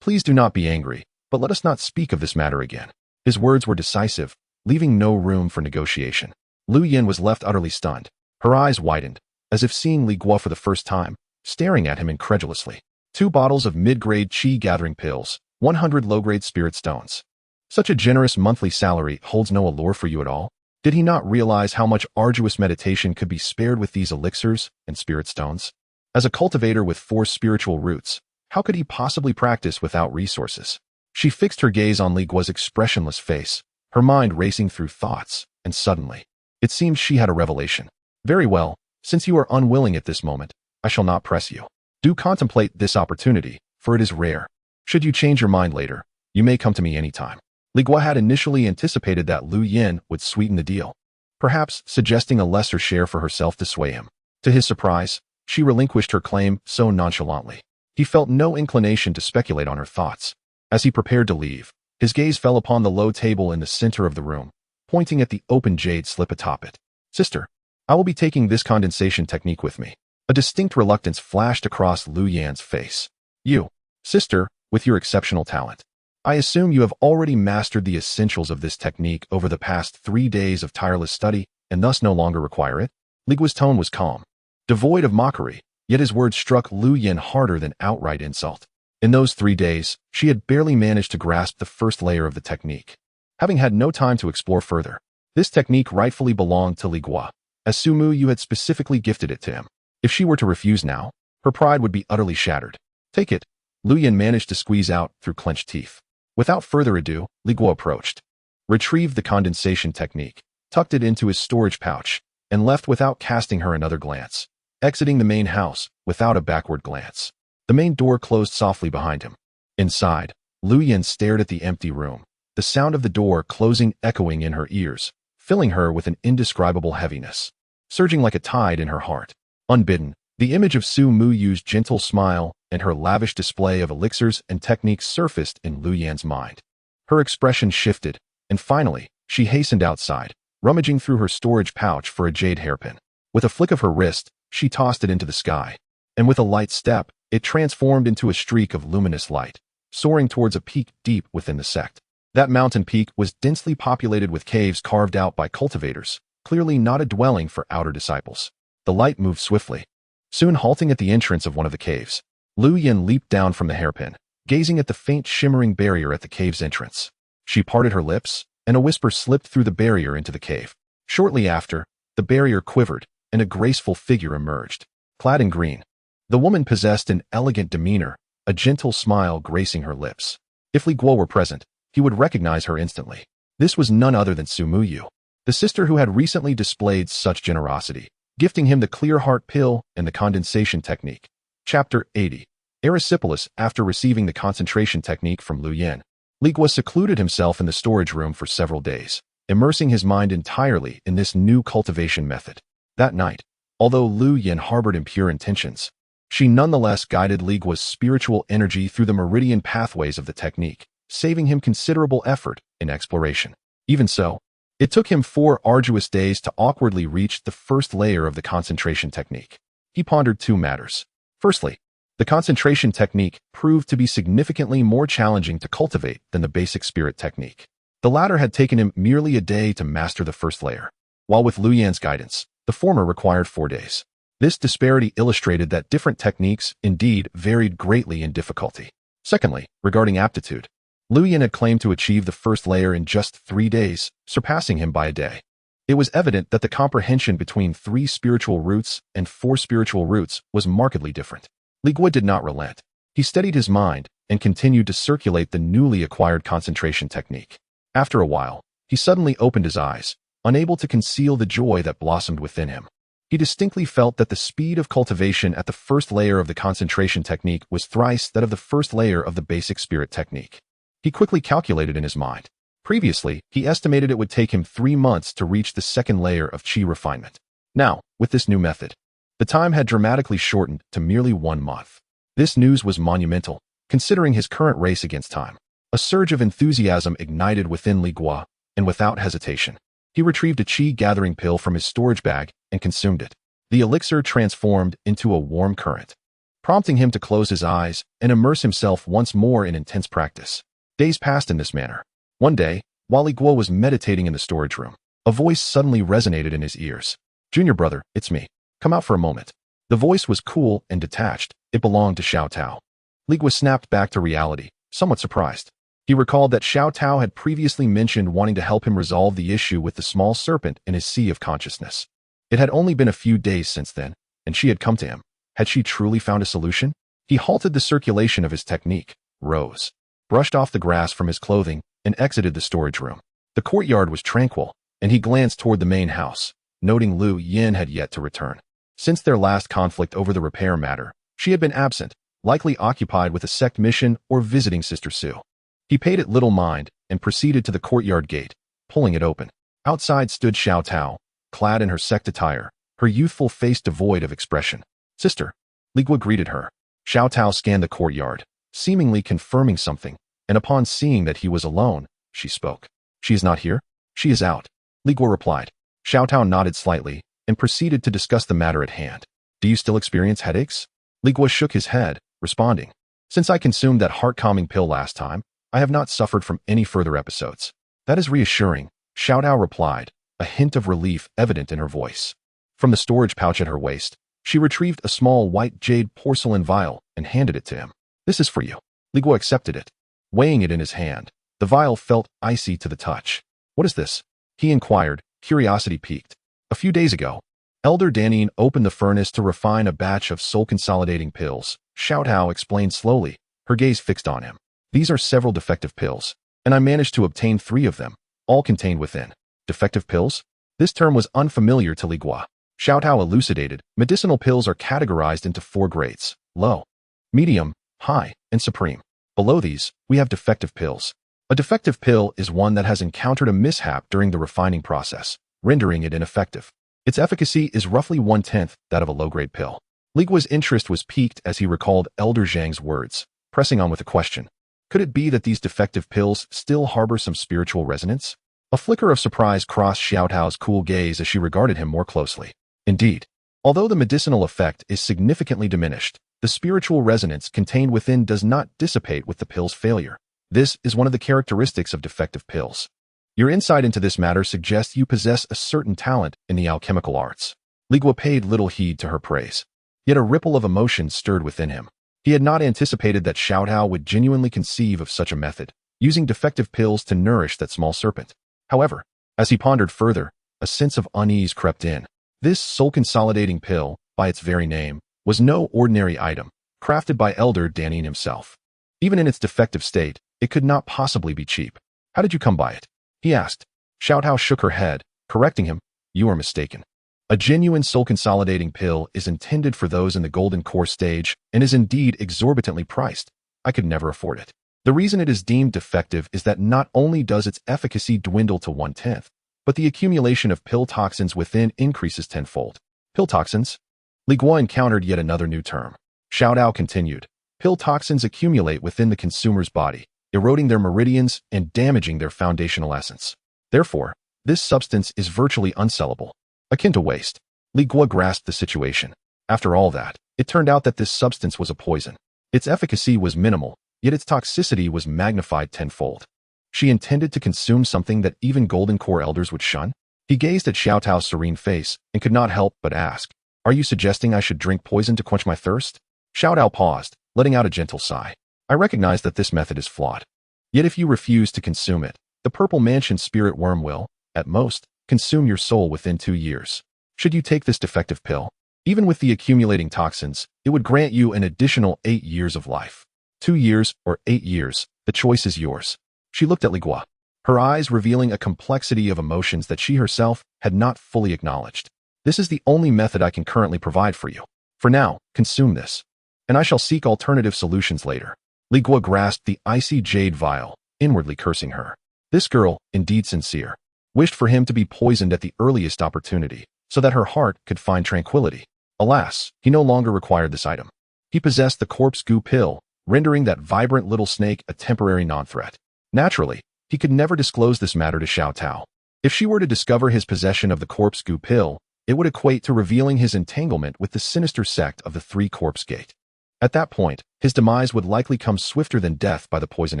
please do not be angry, but let us not speak of this matter again. His words were decisive, leaving no room for negotiation. Lu Yin was left utterly stunned. Her eyes widened, as if seeing Li Guo for the first time, staring at him incredulously. 2 bottles of mid-grade qi gathering pills, 100 low-grade spirit stones. Such a generous monthly salary holds no allure for you at all? Did he not realize how much arduous meditation could be spared with these elixirs and spirit stones? As a cultivator with 4 spiritual roots, how could he possibly practice without resources? She fixed her gaze on Li Guo's expressionless face, her mind racing through thoughts, and suddenly, it seemed she had a revelation. Very well, since you are unwilling at this moment, I shall not press you. Do contemplate this opportunity, for it is rare. Should you change your mind later, you may come to me anytime. Li Guo had initially anticipated that Lu Yin would sweeten the deal, perhaps suggesting a lesser share for herself to sway him. To his surprise, she relinquished her claim so nonchalantly. He felt no inclination to speculate on her thoughts. As he prepared to leave, his gaze fell upon the low table in the center of the room, pointing at the open jade slip atop it. Sister, I will be taking this condensation technique with me. A distinct reluctance flashed across Lu Yan's face. You, sister, with your exceptional talent. I assume you have already mastered the essentials of this technique over the past 3 days of tireless study and thus no longer require it? Li Guo's tone was calm, devoid of mockery, yet his words struck Lu Yin harder than outright insult. In those 3 days, she had barely managed to grasp the first layer of the technique. Having had no time to explore further, this technique rightfully belonged to Li Guo, as Sumu Yu had specifically gifted it to him. If she were to refuse now, her pride would be utterly shattered. Take it, Lu Yin managed to squeeze out through clenched teeth. Without further ado, Li Guo approached, retrieved the condensation technique, tucked it into his storage pouch, and left without casting her another glance, exiting the main house without a backward glance. The main door closed softly behind him. Inside, Lu Yin stared at the empty room, the sound of the door closing echoing in her ears, filling her with an indescribable heaviness. Surging like a tide in her heart. Unbidden, The image of Su Muyu's gentle smile and her lavish display of elixirs and techniques surfaced in Lu Yan's mind. Her expression shifted, and finally, she hastened outside, rummaging through her storage pouch for a jade hairpin. With a flick of her wrist, she tossed it into the sky, and with a light step, it transformed into a streak of luminous light, soaring towards a peak deep within the sect. That mountain peak was densely populated with caves carved out by cultivators, clearly not a dwelling for outer disciples. The light moved swiftly, soon halting at the entrance of one of the caves. Lu Yan leaped down from the hairpin, gazing at the faint shimmering barrier at the cave's entrance. She parted her lips, and a whisper slipped through the barrier into the cave. Shortly after, the barrier quivered, and a graceful figure emerged, clad in green. The woman possessed an elegant demeanor, a gentle smile gracing her lips. If Li Guo were present, he would recognize her instantly. This was none other than Su Muyu, the sister who had recently displayed such generosity, gifting him the clear heart pill and the condensation technique. Chapter 80. Erysipelas. After receiving the concentration technique from Lu Yan, Li Guo secluded himself in the storage room for several days, immersing his mind entirely in this new cultivation method. That night, although Lu Yan harbored impure intentions, she nonetheless guided Li Guo's spiritual energy through the meridian pathways of the technique, saving him considerable effort in exploration. Even so, it took him 4 arduous days to awkwardly reach the first layer of the concentration technique. He pondered 2 matters. Firstly, the concentration technique proved to be significantly more challenging to cultivate than the basic spirit technique. The latter had taken him merely a day to master the first layer, while with Lu Yan's guidance, the former required 4 days. This disparity illustrated that different techniques indeed varied greatly in difficulty. Secondly, regarding aptitude, Lu Yan had claimed to achieve the first layer in just 3 days, surpassing him by a day. It was evident that the comprehension between 3 spiritual roots and 4 spiritual roots was markedly different. Li Guo did not relent. He steadied his mind and continued to circulate the newly acquired concentration technique. After a while, he suddenly opened his eyes, unable to conceal the joy that blossomed within him. He distinctly felt that the speed of cultivation at the first layer of the concentration technique was thrice that of the first layer of the basic spirit technique. He quickly calculated in his mind. Previously, he estimated it would take him 3 months to reach the second layer of qi refinement. Now, with this new method, the time had dramatically shortened to merely 1 month. This news was monumental, considering his current race against time. A surge of enthusiasm ignited within Li Guo, and without hesitation, he retrieved a qi-gathering pill from his storage bag and consumed it. The elixir transformed into a warm current, prompting him to close his eyes and immerse himself once more in intense practice. Days passed in this manner. One day, while Li Guo was meditating in the storage room, a voice suddenly resonated in his ears. "Junior brother, it's me. Come out for a moment." The voice was cool and detached. It belonged to Xiao Tao. Li Guo snapped back to reality, somewhat surprised. He recalled that Xiao Tao had previously mentioned wanting to help him resolve the issue with the small serpent in his sea of consciousness. It had only been a few days since then, and she had come to him. Had she truly found a solution? He halted the circulation of his technique, rose, brushed off the grass from his clothing, and exited the storage room. The courtyard was tranquil, and he glanced toward the main house, noting Lu Yan had yet to return. Since their last conflict over the repair matter, she had been absent, likely occupied with a sect mission or visiting Sister Su. He paid it little mind and proceeded to the courtyard gate, pulling it open. Outside stood Xiao Tao, clad in her sect attire, her youthful face devoid of expression. "Sister," Li Guo greeted her. Xiao Tao scanned the courtyard, seemingly confirming something, and upon seeing that he was alone, she spoke. "She is not here? She is out," Li Guo replied. Xiao Tao nodded slightly and proceeded to discuss the matter at hand. "Do you still experience headaches?" Li Guo shook his head, responding. "Since I consumed that heart-calming pill last time, I have not suffered from any further episodes." "That is reassuring," Xiao Tao replied, a hint of relief evident in her voice. From the storage pouch at her waist, she retrieved a small white jade porcelain vial and handed it to him. "This is for you." Li Guo accepted it. Weighing it in his hand, the vial felt icy to the touch. "What is this?" he inquired, curiosity piqued. "A few days ago, Elder Danine opened the furnace to refine a batch of soul-consolidating pills," Xiao Tao explained slowly, her gaze fixed on him. "These are several defective pills, and I managed to obtain 3 of them, all contained within." Defective pills? This term was unfamiliar to Li Guo. Xiao Tao elucidated, medicinal pills are categorized into 4 grades: low, medium, high, and supreme. Below these, we have defective pills. A defective pill is one that has encountered a mishap during the refining process, rendering it ineffective. Its efficacy is roughly 1/10 that of a low-grade pill. Li Guo's interest was piqued as he recalled Elder Zhang's words, pressing on with a question. Could it be that these defective pills still harbor some spiritual resonance? A flicker of surprise crossed Xiaotao's cool gaze as she regarded him more closely. Indeed, although the medicinal effect is significantly diminished, the spiritual resonance contained within does not dissipate with the pill's failure. This is one of the characteristics of defective pills. Your insight into this matter suggests you possess a certain talent in the alchemical arts. Li Guo paid little heed to her praise. Yet a ripple of emotion stirred within him. He had not anticipated that Xiaotao would genuinely conceive of such a method, using defective pills to nourish that small serpent. However, as he pondered further, a sense of unease crept in. This soul-consolidating pill, by its very name, was no ordinary item, crafted by Elder Danine himself. Even in its defective state, it could not possibly be cheap. How did you come by it? He asked. Xiaotao shook her head, correcting him. You are mistaken. A genuine soul-consolidating pill is intended for those in the golden core stage and is indeed exorbitantly priced. I could never afford it. The reason it is deemed defective is that not only does its efficacy dwindle to 1/10, but the accumulation of pill toxins within increases tenfold. Pill toxins? Li Guo encountered yet another new term. Xiaotao continued. Pill toxins accumulate within the consumer's body, eroding their meridians and damaging their foundational essence. Therefore, this substance is virtually unsellable, akin to waste. Li Guo grasped the situation. After all that, it turned out that this substance was a poison. Its efficacy was minimal, yet its toxicity was magnified tenfold. She intended to consume something that even golden core elders would shun? He gazed at Xiaotao's serene face and could not help but ask, Are you suggesting I should drink poison to quench my thirst? Xiaotao paused, letting out a gentle sigh. I recognize that this method is flawed. Yet if you refuse to consume it, the Purple Mansion spirit worm will, at most, consume your soul within 2 years. Should you take this defective pill, even with the accumulating toxins, it would grant you an additional 8 years of life. 2 years or 8 years, the choice is yours. She looked at Li Guo, her eyes revealing a complexity of emotions that she herself had not fully acknowledged. This is the only method I can currently provide for you. For now, consume this, and I shall seek alternative solutions later. Li Guo grasped the icy jade vial, inwardly cursing her. This girl, indeed sincere, wished for him to be poisoned at the earliest opportunity, so that her heart could find tranquility. Alas, he no longer required this item. He possessed the corpse goo pill, rendering that vibrant little snake a temporary non-threat. Naturally, he could never disclose this matter to Xiaotao. If she were to discover his possession of the corpse goo pill, it would equate to revealing his entanglement with the sinister sect of the Three Corpse Gate. At that point, his demise would likely come swifter than death by the poison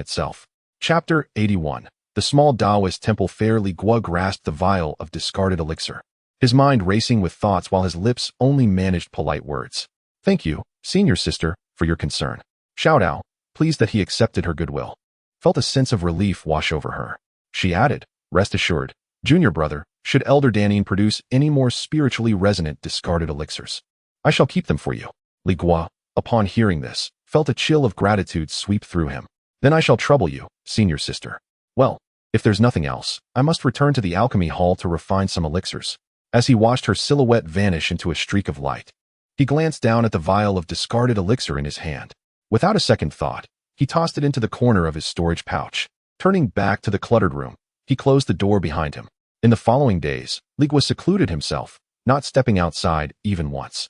itself. Chapter 81. The small Taoist temple fair. Li Guo grasped the vial of discarded elixir, his mind racing with thoughts while his lips only managed polite words. Thank you, senior sister, for your concern. Xiaotao, pleased that he accepted her goodwill, felt a sense of relief wash over her. She added, rest assured, junior brother, should Elder Danine produce any more spiritually resonant discarded elixirs, I shall keep them for you. Li Guo, upon hearing this, felt a chill of gratitude sweep through him. Then I shall trouble you, senior sister. Well, if there's nothing else, I must return to the alchemy hall to refine some elixirs. As he watched her silhouette vanish into a streak of light, he glanced down at the vial of discarded elixir in his hand. Without a second thought, he tossed it into the corner of his storage pouch. Turning back to the cluttered room, he closed the door behind him. In the following days, Li Guo secluded himself, not stepping outside even once,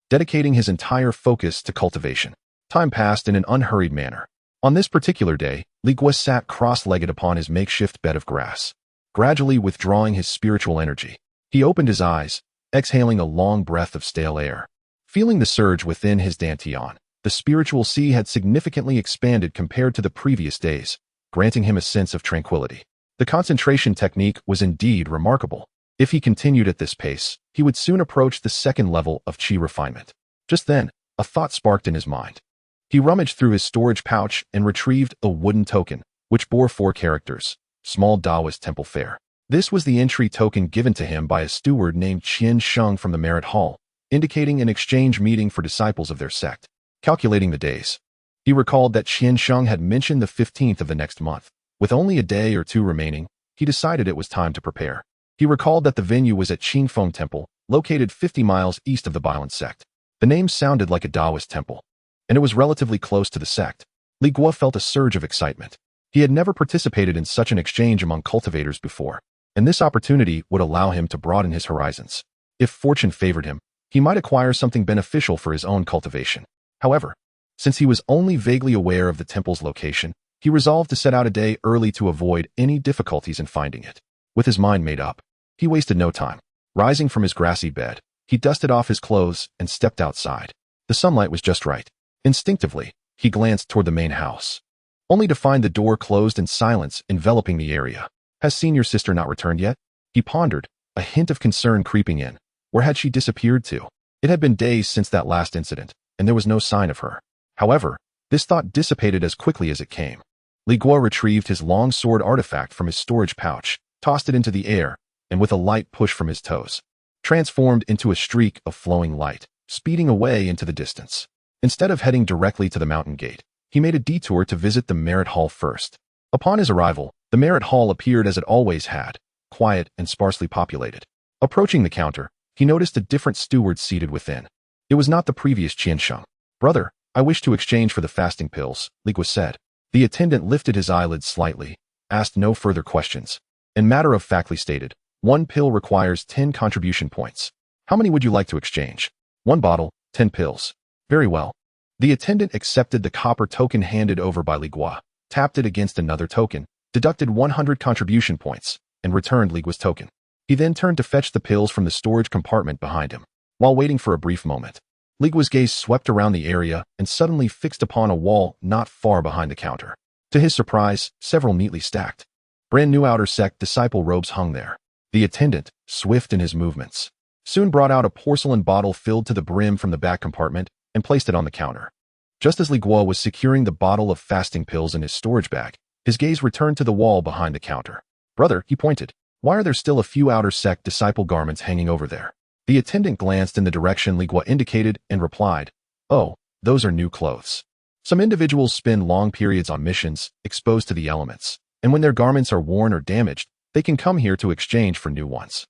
dedicating his entire focus to cultivation. Time passed in an unhurried manner. On this particular day, Li Guo sat cross-legged upon his makeshift bed of grass, gradually withdrawing his spiritual energy. He opened his eyes, exhaling a long breath of stale air. Feeling the surge within his dantian, the spiritual sea had significantly expanded compared to the previous days, granting him a sense of tranquility. The concentration technique was indeed remarkable. If he continued at this pace, he would soon approach the second level of qi refinement. Just then, a thought sparked in his mind. He rummaged through his storage pouch and retrieved a wooden token, which bore 4 characters, Small Taoist Temple Fair. This was the entry token given to him by a steward named Qian Sheng from the Merit Hall, indicating an exchange meeting for disciples of their sect. Calculating the days, he recalled that Qian Sheng had mentioned the 15th of the next month. With only a day or 2 remaining, he decided it was time to prepare. He recalled that the venue was at Qingfeng Temple, located 50 miles east of the Bailan sect. The name sounded like a Taoist temple, and it was relatively close to the sect. Li Guo felt a surge of excitement. He had never participated in such an exchange among cultivators before, and this opportunity would allow him to broaden his horizons. If fortune favored him, he might acquire something beneficial for his own cultivation. However, since he was only vaguely aware of the temple's location, he resolved to set out a day early to avoid any difficulties in finding it. With his mind made up, he wasted no time. Rising from his grassy bed, he dusted off his clothes and stepped outside. The sunlight was just right. Instinctively, he glanced toward the main house, only to find the door closed and silence enveloping the area. Has senior sister not returned yet? He pondered, a hint of concern creeping in. Where had she disappeared to? It had been days since that last incident, and there was no sign of her. However, this thought dissipated as quickly as it came. Li Guo retrieved his long sword artifact from his storage pouch, tossed it into the air, and with a light push from his toes, transformed into a streak of flowing light, speeding away into the distance. Instead of heading directly to the mountain gate, he made a detour to visit the Merit Hall first. Upon his arrival, the Merit Hall appeared as it always had, quiet and sparsely populated. Approaching the counter, he noticed a different steward seated within. It was not the previous Qiansheng. "Brother, I wish to exchange for the fasting pills," Li Guo said. The attendant lifted his eyelids slightly, asked no further questions, and matter-of-factly stated, "One pill requires 10 contribution points. How many would you like to exchange?" "One bottle, 10 pills." "Very well." The attendant accepted the copper token handed over by Li Guo, tapped it against another token, deducted 100 contribution points, and returned Li Guo's token. He then turned to fetch the pills from the storage compartment behind him. While waiting for a brief moment, Li Guo's gaze swept around the area and suddenly fixed upon a wall not far behind the counter. To his surprise, several neatly stacked, brand new outer sect disciple robes hung there. The attendant, swift in his movements, soon brought out a porcelain bottle filled to the brim from the back compartment and placed it on the counter. Just as Li Guo was securing the bottle of fasting pills in his storage bag, his gaze returned to the wall behind the counter. "Brother," he pointed, "why are there still a few outer sect disciple garments hanging over there?" The attendant glanced in the direction Li Guo indicated and replied, "Oh, those are new clothes. Some individuals spend long periods on missions, exposed to the elements, and when their garments are worn or damaged, they can come here to exchange for new ones."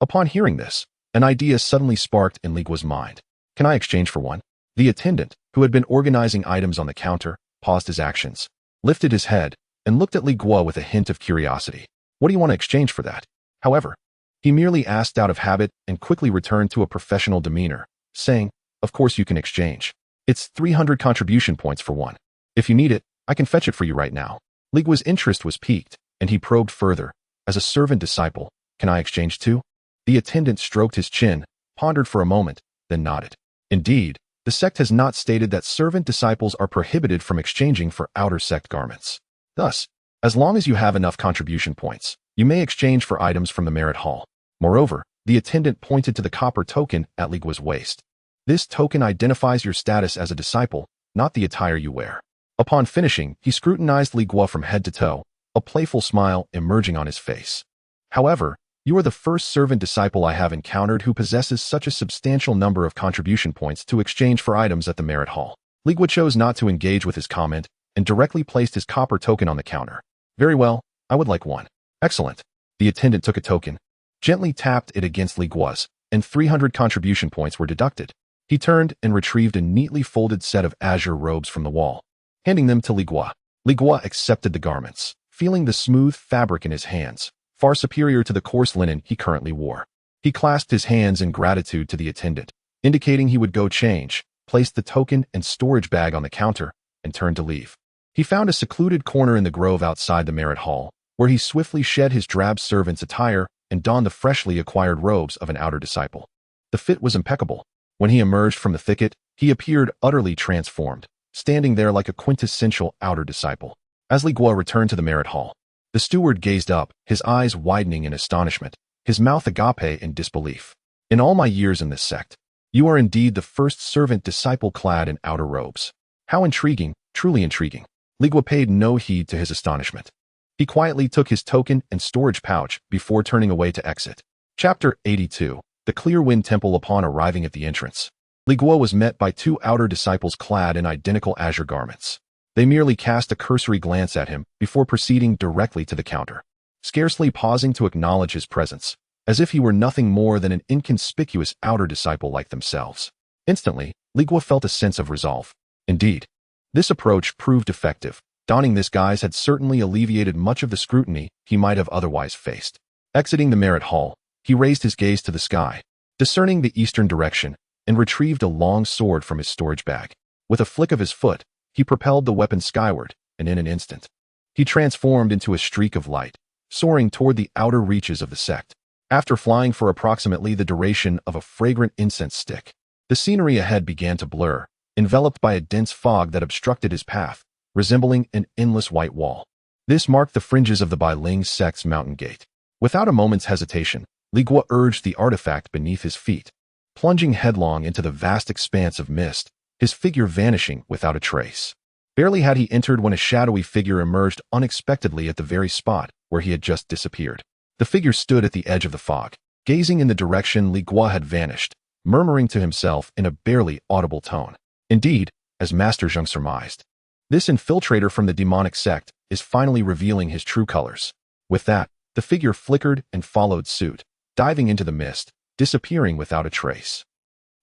Upon hearing this, an idea suddenly sparked in Li Guo's mind. "Can I exchange for one?" The attendant, who had been organizing items on the counter, paused his actions, lifted his head, and looked at Li Guo with a hint of curiosity. "What do you want to exchange for that?" However, he merely asked out of habit and quickly returned to a professional demeanor, saying, "Of course you can exchange. It's 300 contribution points for one. If you need it, I can fetch it for you right now." Li Guo's interest was piqued, and he probed further. "As a servant disciple, can I exchange too?" The attendant stroked his chin, pondered for a moment, then nodded. Indeed, the sect has not stated that servant disciples are prohibited from exchanging for outer sect garments. Thus, as long as you have enough contribution points, you may exchange for items from the Merit Hall. Moreover, the attendant pointed to the copper token at Li Guo's waist. "This token identifies your status as a disciple, not the attire you wear." Upon finishing, he scrutinized Li Guo from head to toe, a playful smile emerging on his face. "However, you are the first servant disciple I have encountered who possesses such a substantial number of contribution points to exchange for items at the Merit Hall." Li Guo chose not to engage with his comment and directly placed his copper token on the counter. "Very well, I would like one." "Excellent." The attendant took a token, gently tapped it against Li Guo's, and 300 contribution points were deducted. He turned and retrieved a neatly folded set of azure robes from the wall, handing them to Li Guo. Li Guo accepted the garments, feeling the smooth fabric in his hands, far superior to the coarse linen he currently wore. He clasped his hands in gratitude to the attendant, indicating he would go change, placed the token and storage bag on the counter, and turned to leave. He found a secluded corner in the grove outside the Merit Hall, where he swiftly shed his drab servant's attire and donned the freshly acquired robes of an outer disciple. The fit was impeccable. When he emerged from the thicket, he appeared utterly transformed, standing there like a quintessential outer disciple. As Li Guo returned to the Merit Hall, the steward gazed up, his eyes widening in astonishment, his mouth agape in disbelief. "In all my years in this sect, you are indeed the first servant disciple clad in outer robes. How intriguing, truly intriguing." Li Guo paid no heed to his astonishment. He quietly took his token and storage pouch before turning away to exit. Chapter 82. The Clear Wind Temple. Upon arriving at the entrance, Li Guo was met by two outer disciples clad in identical azure garments. They merely cast a cursory glance at him before proceeding directly to the counter, scarcely pausing to acknowledge his presence, as if he were nothing more than an inconspicuous outer disciple like themselves. Instantly, Li Guo felt a sense of resolve. Indeed, this approach proved effective. Donning this guise had certainly alleviated much of the scrutiny he might have otherwise faced. Exiting the Merit Hall, he raised his gaze to the sky. Discerning the eastern direction, and retrieved a long sword from his storage bag. With a flick of his foot, he propelled the weapon skyward, and in an instant, he transformed into a streak of light, soaring toward the outer reaches of the sect. After flying for approximately the duration of a fragrant incense stick, the scenery ahead began to blur, enveloped by a dense fog that obstructed his path, resembling an endless white wall. This marked the fringes of the Bailing sect's mountain gate. Without a moment's hesitation, Li Guo urged the artifact beneath his feet, plunging headlong into the vast expanse of mist, his figure vanishing without a trace. Barely had he entered when a shadowy figure emerged unexpectedly at the very spot where he had just disappeared. The figure stood at the edge of the fog, gazing in the direction Li Guo had vanished, murmuring to himself in a barely audible tone. Indeed, as Master Zheng surmised, this infiltrator from the demonic sect is finally revealing his true colors. With that, the figure flickered and followed suit, diving into the mist, disappearing without a trace.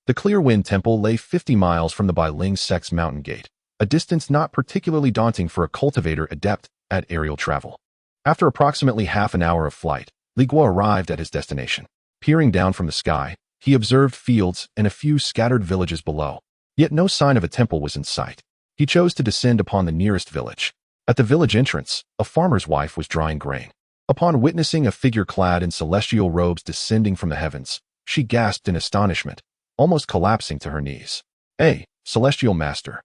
The Clear Wind Temple lay 50 miles from the Bailing sect's mountain gate, a distance not particularly daunting for a cultivator adept at aerial travel. After approximately half an hour of flight, Li Guo arrived at his destination. Peering down from the sky, he observed fields and a few scattered villages below, yet no sign of a temple was in sight. He chose to descend upon the nearest village. At the village entrance, a farmer's wife was drying grain. Upon witnessing a figure clad in celestial robes descending from the heavens, she gasped in astonishment, almost collapsing to her knees. "Hey, celestial master."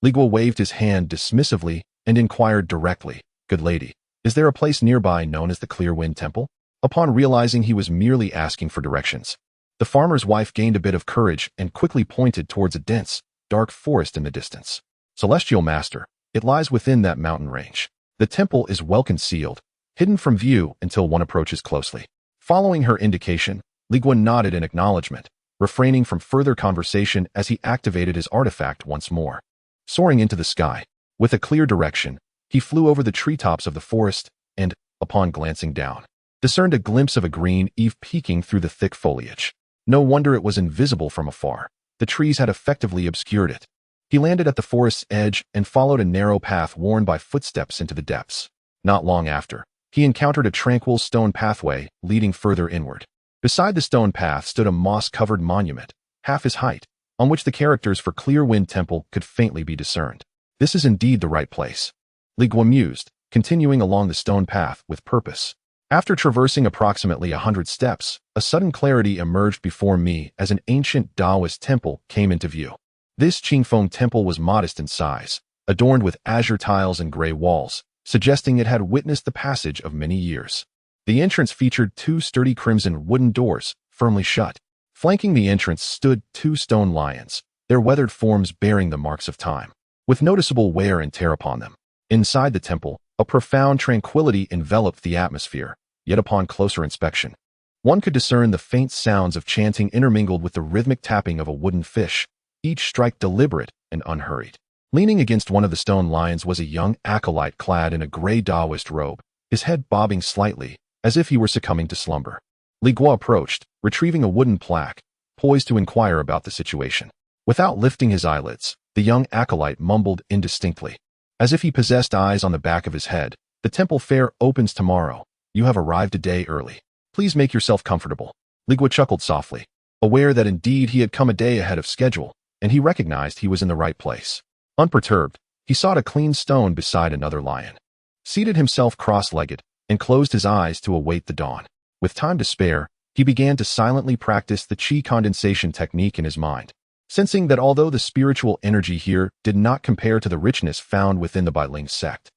Li Guo waved his hand dismissively and inquired directly, "Good lady, is there a place nearby known as the Clear Wind Temple?" Upon realizing he was merely asking for directions, the farmer's wife gained a bit of courage and quickly pointed towards a dense, dark forest in the distance. "Celestial master, it lies within that mountain range. The temple is well concealed, hidden from view until one approaches closely." Following her indication, Li Guo nodded in acknowledgement, refraining from further conversation as he activated his artifact once more. Soaring into the sky, with a clear direction, he flew over the treetops of the forest and, upon glancing down, discerned a glimpse of a green eave peeking through the thick foliage. No wonder it was invisible from afar. The trees had effectively obscured it. He landed at the forest's edge and followed a narrow path worn by footsteps into the depths. Not long after, he encountered a tranquil stone pathway leading further inward. Beside the stone path stood a moss-covered monument, half his height, on which the characters for Clear Wind Temple could faintly be discerned. This is indeed the right place, Li Guo mused, continuing along the stone path with purpose. After traversing approximately 100 steps, a sudden clarity emerged before me as an ancient Taoist temple came into view. This Qingfeng temple was modest in size, adorned with azure tiles and gray walls, suggesting it had witnessed the passage of many years. The entrance featured 2 sturdy crimson wooden doors, firmly shut. Flanking the entrance stood 2 stone lions, their weathered forms bearing the marks of time, with noticeable wear and tear upon them. Inside the temple, a profound tranquility enveloped the atmosphere, yet upon closer inspection, one could discern the faint sounds of chanting intermingled with the rhythmic tapping of a wooden fish, each strike deliberate and unhurried. Leaning against one of the stone lions was a young acolyte clad in a gray Taoist robe, his head bobbing slightly, as if he were succumbing to slumber. Li Guo approached, retrieving a wooden plaque, poised to inquire about the situation. Without lifting his eyelids, the young acolyte mumbled indistinctly. As if he possessed eyes on the back of his head, "The temple fair opens tomorrow. You have arrived a day early. Please make yourself comfortable." Li Guo chuckled softly, aware that indeed he had come a day ahead of schedule, and he recognized he was in the right place. Unperturbed, he sought a clean stone beside another lion, seated himself cross-legged, and closed his eyes to await the dawn. With time to spare, he began to silently practice the qi condensation technique in his mind, sensing that although the spiritual energy here did not compare to the richness found within the Bailing sect,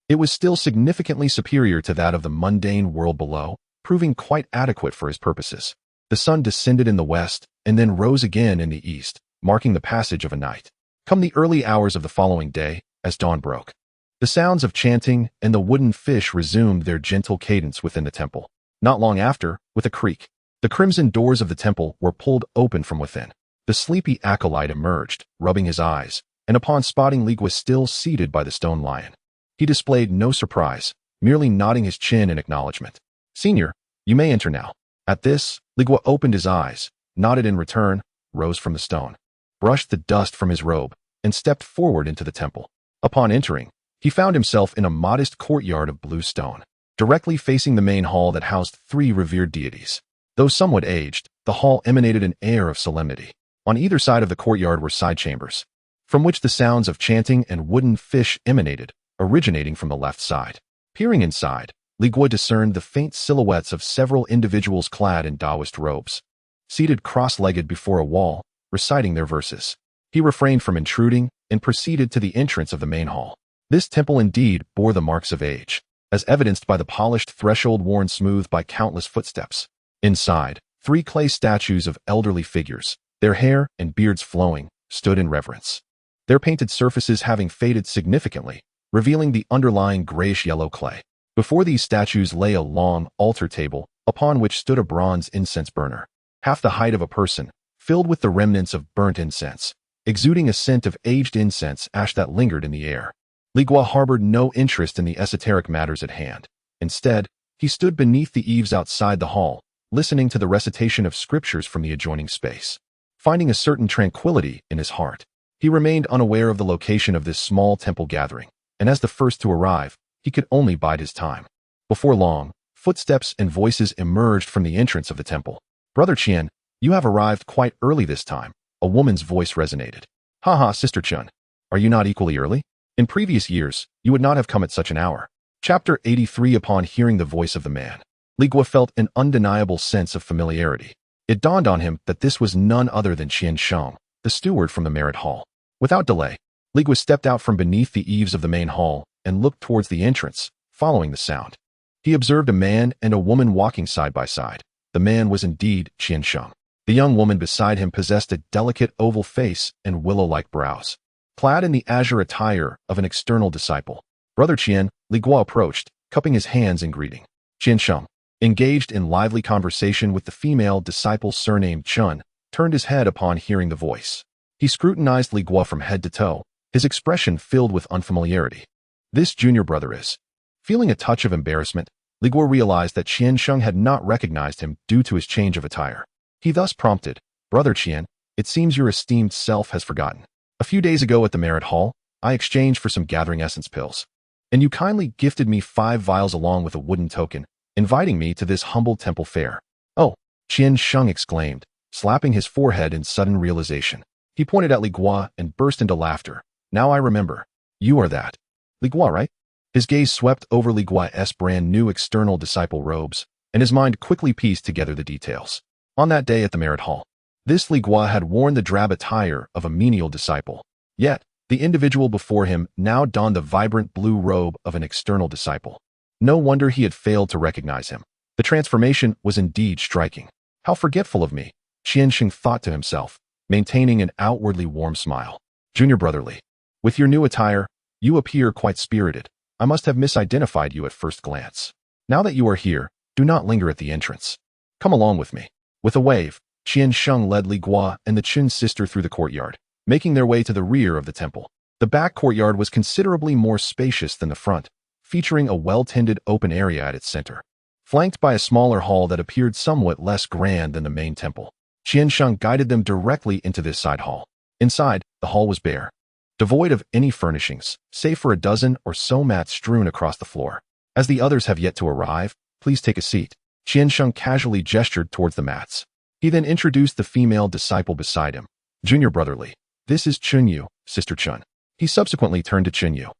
it was still significantly superior to that of the mundane world below, proving quite adequate for his purposes. The sun descended in the west and then rose again in the east, marking the passage of a night. Come the early hours of the following day, as dawn broke, the sounds of chanting and the wooden fish resumed their gentle cadence within the temple. Not long after, with a creak, the crimson doors of the temple were pulled open from within. The sleepy acolyte emerged, rubbing his eyes, and upon spotting Li Guo still seated by the stone lion, he displayed no surprise, merely nodding his chin in acknowledgement. "Senior, you may enter now." At this, Li Guo opened his eyes, nodded in return, rose from the stone, brushed the dust from his robe, and stepped forward into the temple. Upon entering, he found himself in a modest courtyard of blue stone, directly facing the main hall that housed 3 revered deities. Though somewhat aged, the hall emanated an air of solemnity. On either side of the courtyard were side chambers, from which the sounds of chanting and wooden fish emanated, originating from the left side. Peering inside, Li Guo discerned the faint silhouettes of several individuals clad in Taoist robes, seated cross-legged before a wall, reciting their verses. He refrained from intruding and proceeded to the entrance of the main hall. This temple indeed bore the marks of age, as evidenced by the polished threshold worn smooth by countless footsteps. Inside, 3 clay statues of elderly figures, their hair and beards flowing, stood in reverence, their painted surfaces having faded significantly, revealing the underlying grayish-yellow clay. Before these statues lay a long altar table, upon which stood a bronze incense burner, half the height of a person, filled with the remnants of burnt incense, exuding a scent of aged incense ash that lingered in the air. Li Guo harbored no interest in the esoteric matters at hand. Instead, he stood beneath the eaves outside the hall, listening to the recitation of scriptures from the adjoining space. Finding a certain tranquility in his heart, he remained unaware of the location of this small temple gathering, and as the first to arrive, he could only bide his time. Before long, footsteps and voices emerged from the entrance of the temple. "Brother Qian, you have arrived quite early this time," a woman's voice resonated. "Haha, Sister Chun, are you not equally early? In previous years, you would not have come at such an hour." Chapter 83. Upon hearing the voice of the man, Li Guo felt an undeniable sense of familiarity. It dawned on him that this was none other than Qian Sheng, the steward from the Merit Hall. Without delay, Li Guo stepped out from beneath the eaves of the main hall and looked towards the entrance, following the sound. He observed a man and a woman walking side by side. The man was indeed Qian Sheng. The young woman beside him possessed a delicate oval face and willow-like brows. Clad in the azure attire of an external disciple, Brother Qian, Li Guo approached, cupping his hands in greeting. Qian Sheng, engaged in lively conversation with the female disciple surnamed Chun, turned his head upon hearing the voice. He scrutinized Li Guo from head to toe, his expression filled with unfamiliarity. This junior brother is. Feeling a touch of embarrassment, Li Guo realized that Qian Sheng had not recognized him due to his change of attire. He thus prompted, "Brother Qian, it seems your esteemed self has forgotten. A few days ago at the Merit Hall, I exchanged for some gathering essence pills, and you kindly gifted me 5 vials along with a wooden token, inviting me to this humble temple fair." "Oh," Qian Sheng exclaimed, slapping his forehead in sudden realization. He pointed at Li Guo and burst into laughter. "Now I remember. You are that Li Guo, right?" His gaze swept over Li Guo's brand new external disciple robes, and his mind quickly pieced together the details. On that day at the Merit Hall, this Li Guo had worn the drab attire of a menial disciple. Yet, the individual before him now donned the vibrant blue robe of an external disciple. No wonder he had failed to recognize him. The transformation was indeed striking. "How forgetful of me," Qian Sheng thought to himself, maintaining an outwardly warm smile. "Junior Brother Li, with your new attire, you appear quite spirited. I must have misidentified you at first glance. Now that you are here, do not linger at the entrance. Come along with me." With a wave, Qian Sheng led Li Guo and the Chun sister through the courtyard, making their way to the rear of the temple. The back courtyard was considerably more spacious than the front, featuring a well-tended open area at its center, flanked by a smaller hall that appeared somewhat less grand than the main temple. Qian Sheng guided them directly into this side hall. Inside, the hall was bare, devoid of any furnishings, save for a dozen or so mats strewn across the floor. "As the others have yet to arrive, please take a seat." Qian Sheng casually gestured towards the mats. He then introduced the female disciple beside him. "Junior Brother Li, this is Chun Yu, Sister Chun." He subsequently turned to Chun Yu,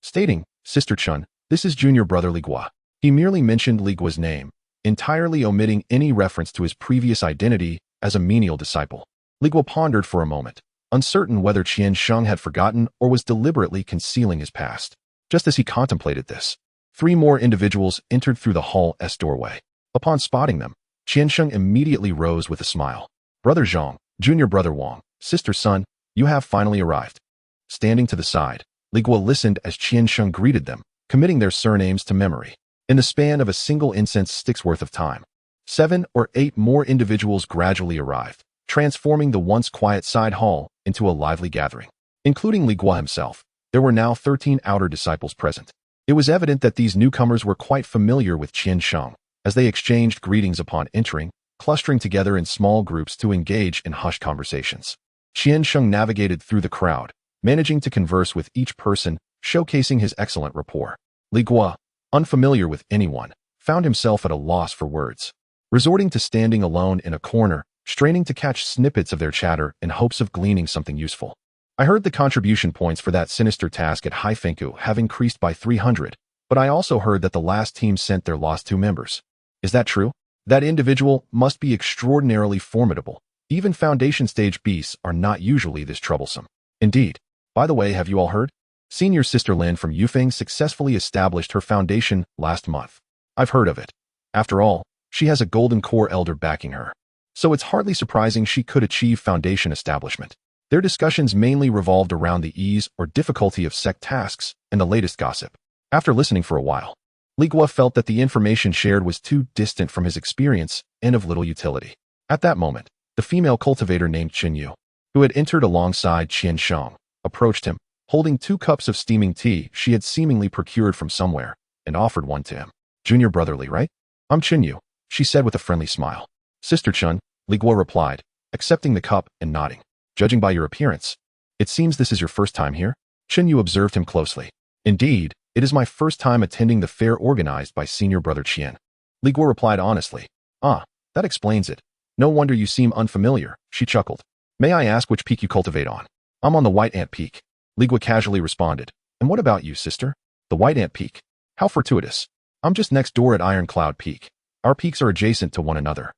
stating, "Sister Chun, this is Junior Brother Li Guo." He merely mentioned Li Guo's name, entirely omitting any reference to his previous identity as a menial disciple. Li Guo pondered for a moment, uncertain whether Qian Sheng had forgotten or was deliberately concealing his past. Just as he contemplated this, 3 more individuals entered through the hall's doorway. Upon spotting them, Qian Sheng immediately rose with a smile. "Brother Zhang, Junior Brother Wang, Sister Sun, you have finally arrived." Standing to the side, Li Guo listened as Qian Sheng greeted them, committing their surnames to memory. In the span of a single incense stick's worth of time, 7 or 8 more individuals gradually arrived, transforming the once quiet side hall into a lively gathering. Including Li Guo himself, there were now 13 outer disciples present. It was evident that these newcomers were quite familiar with Qian Sheng, as they exchanged greetings upon entering, clustering together in small groups to engage in hushed conversations. Qian Sheng navigated through the crowd, managing to converse with each person, showcasing his excellent rapport. Li Guo, unfamiliar with anyone, found himself at a loss for words. Resorting to standing alone in a corner, straining to catch snippets of their chatter in hopes of gleaning something useful. I heard the contribution points for that sinister task at Haifenku have increased by 300, but I also heard that the last team sent their lost 2 members. Is that true? That individual must be extraordinarily formidable. Even foundation stage beasts are not usually this troublesome. Indeed. By the way, have you all heard? Senior Sister Lin from Yufeng successfully established her foundation last month. I've heard of it. After all, she has a golden core elder backing her. So it's hardly surprising she could achieve foundation establishment. Their discussions mainly revolved around the ease or difficulty of sect tasks and the latest gossip. After listening for a while, Li Guo felt that the information shared was too distant from his experience and of little utility. At that moment, the female cultivator named Qin Yu, who had entered alongside Qian Sheng, approached him, holding 2 cups of steaming tea she had seemingly procured from somewhere, and offered one to him. Junior brotherly, right? I'm Qin Yu, she said with a friendly smile. Sister Chun, Li Guo replied, accepting the cup and nodding. Judging by your appearance, it seems this is your first time here? Qin Yu observed him closely. Indeed, it is my first time attending the fair organized by senior brother Qian. Li Guo replied honestly. Ah, that explains it. No wonder you seem unfamiliar, she chuckled. May I ask which peak you cultivate on? I'm on the White Ant Peak. Li Guo casually responded. And what about you, sister? The White Ant Peak. How fortuitous. I'm just next door at Iron Cloud Peak. Our peaks are adjacent to one another.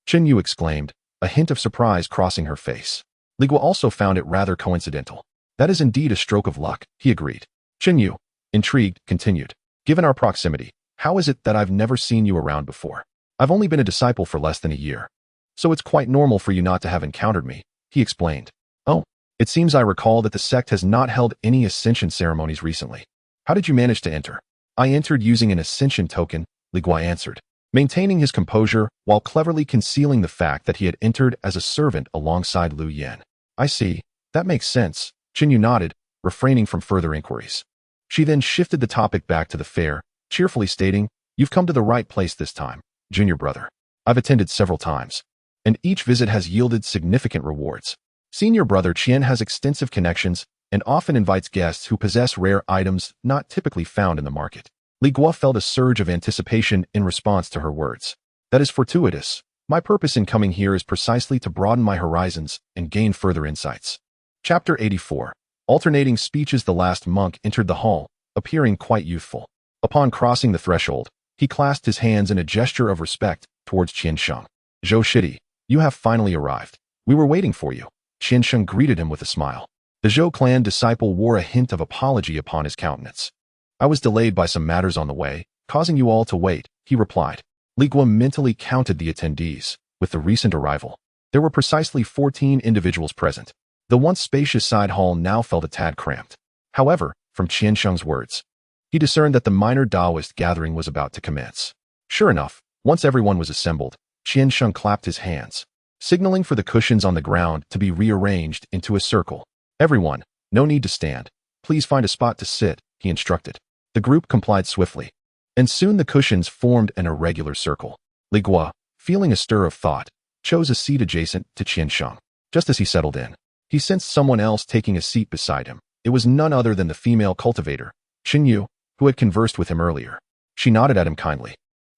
Qin Yu exclaimed, a hint of surprise crossing her face. Li Guo also found it rather coincidental. That is indeed a stroke of luck, he agreed. Qin Yu, intrigued, continued. Given our proximity, how is it that I've never seen you around before? I've only been a disciple for less than a year. So it's quite normal for you not to have encountered me, he explained. Oh, it seems I recall that the sect has not held any ascension ceremonies recently. How did you manage to enter? I entered using an ascension token, Li Guo answered, maintaining his composure while cleverly concealing the fact that he had entered as a servant alongside Lu Yan. I see. That makes sense. Qin Yu nodded, refraining from further inquiries. She then shifted the topic back to the fair, cheerfully stating, You've come to the right place this time, junior brother. I've attended several times, and each visit has yielded significant rewards. Senior brother Qian has extensive connections and often invites guests who possess rare items not typically found in the market. Li Guo felt a surge of anticipation in response to her words. That is fortuitous. My purpose in coming here is precisely to broaden my horizons and gain further insights. Chapter 84. Alternating speeches. The last monk entered the hall, appearing quite youthful. Upon crossing the threshold, he clasped his hands in a gesture of respect towards Qian Sheng. Zhou Shidi, you have finally arrived. We were waiting for you. Qian Sheng greeted him with a smile. The Zhou clan disciple wore a hint of apology upon his countenance. I was delayed by some matters on the way, causing you all to wait, he replied. Li Guo mentally counted the attendees. With the recent arrival, there were precisely 14 individuals present. The once spacious side hall now felt a tad cramped. However, from Qian Sheng's words, he discerned that the minor Taoist gathering was about to commence. Sure enough, once everyone was assembled, Qian Sheng clapped his hands, signaling for the cushions on the ground to be rearranged into a circle. Everyone, no need to stand. Please find a spot to sit, he instructed. The group complied swiftly, and soon the cushions formed an irregular circle. Li Guo, feeling a stir of thought, chose a seat adjacent to Qian Sheng. Just as he settled in, he sensed someone else taking a seat beside him. It was none other than the female cultivator, Qin Yu, who had conversed with him earlier. She nodded at him kindly.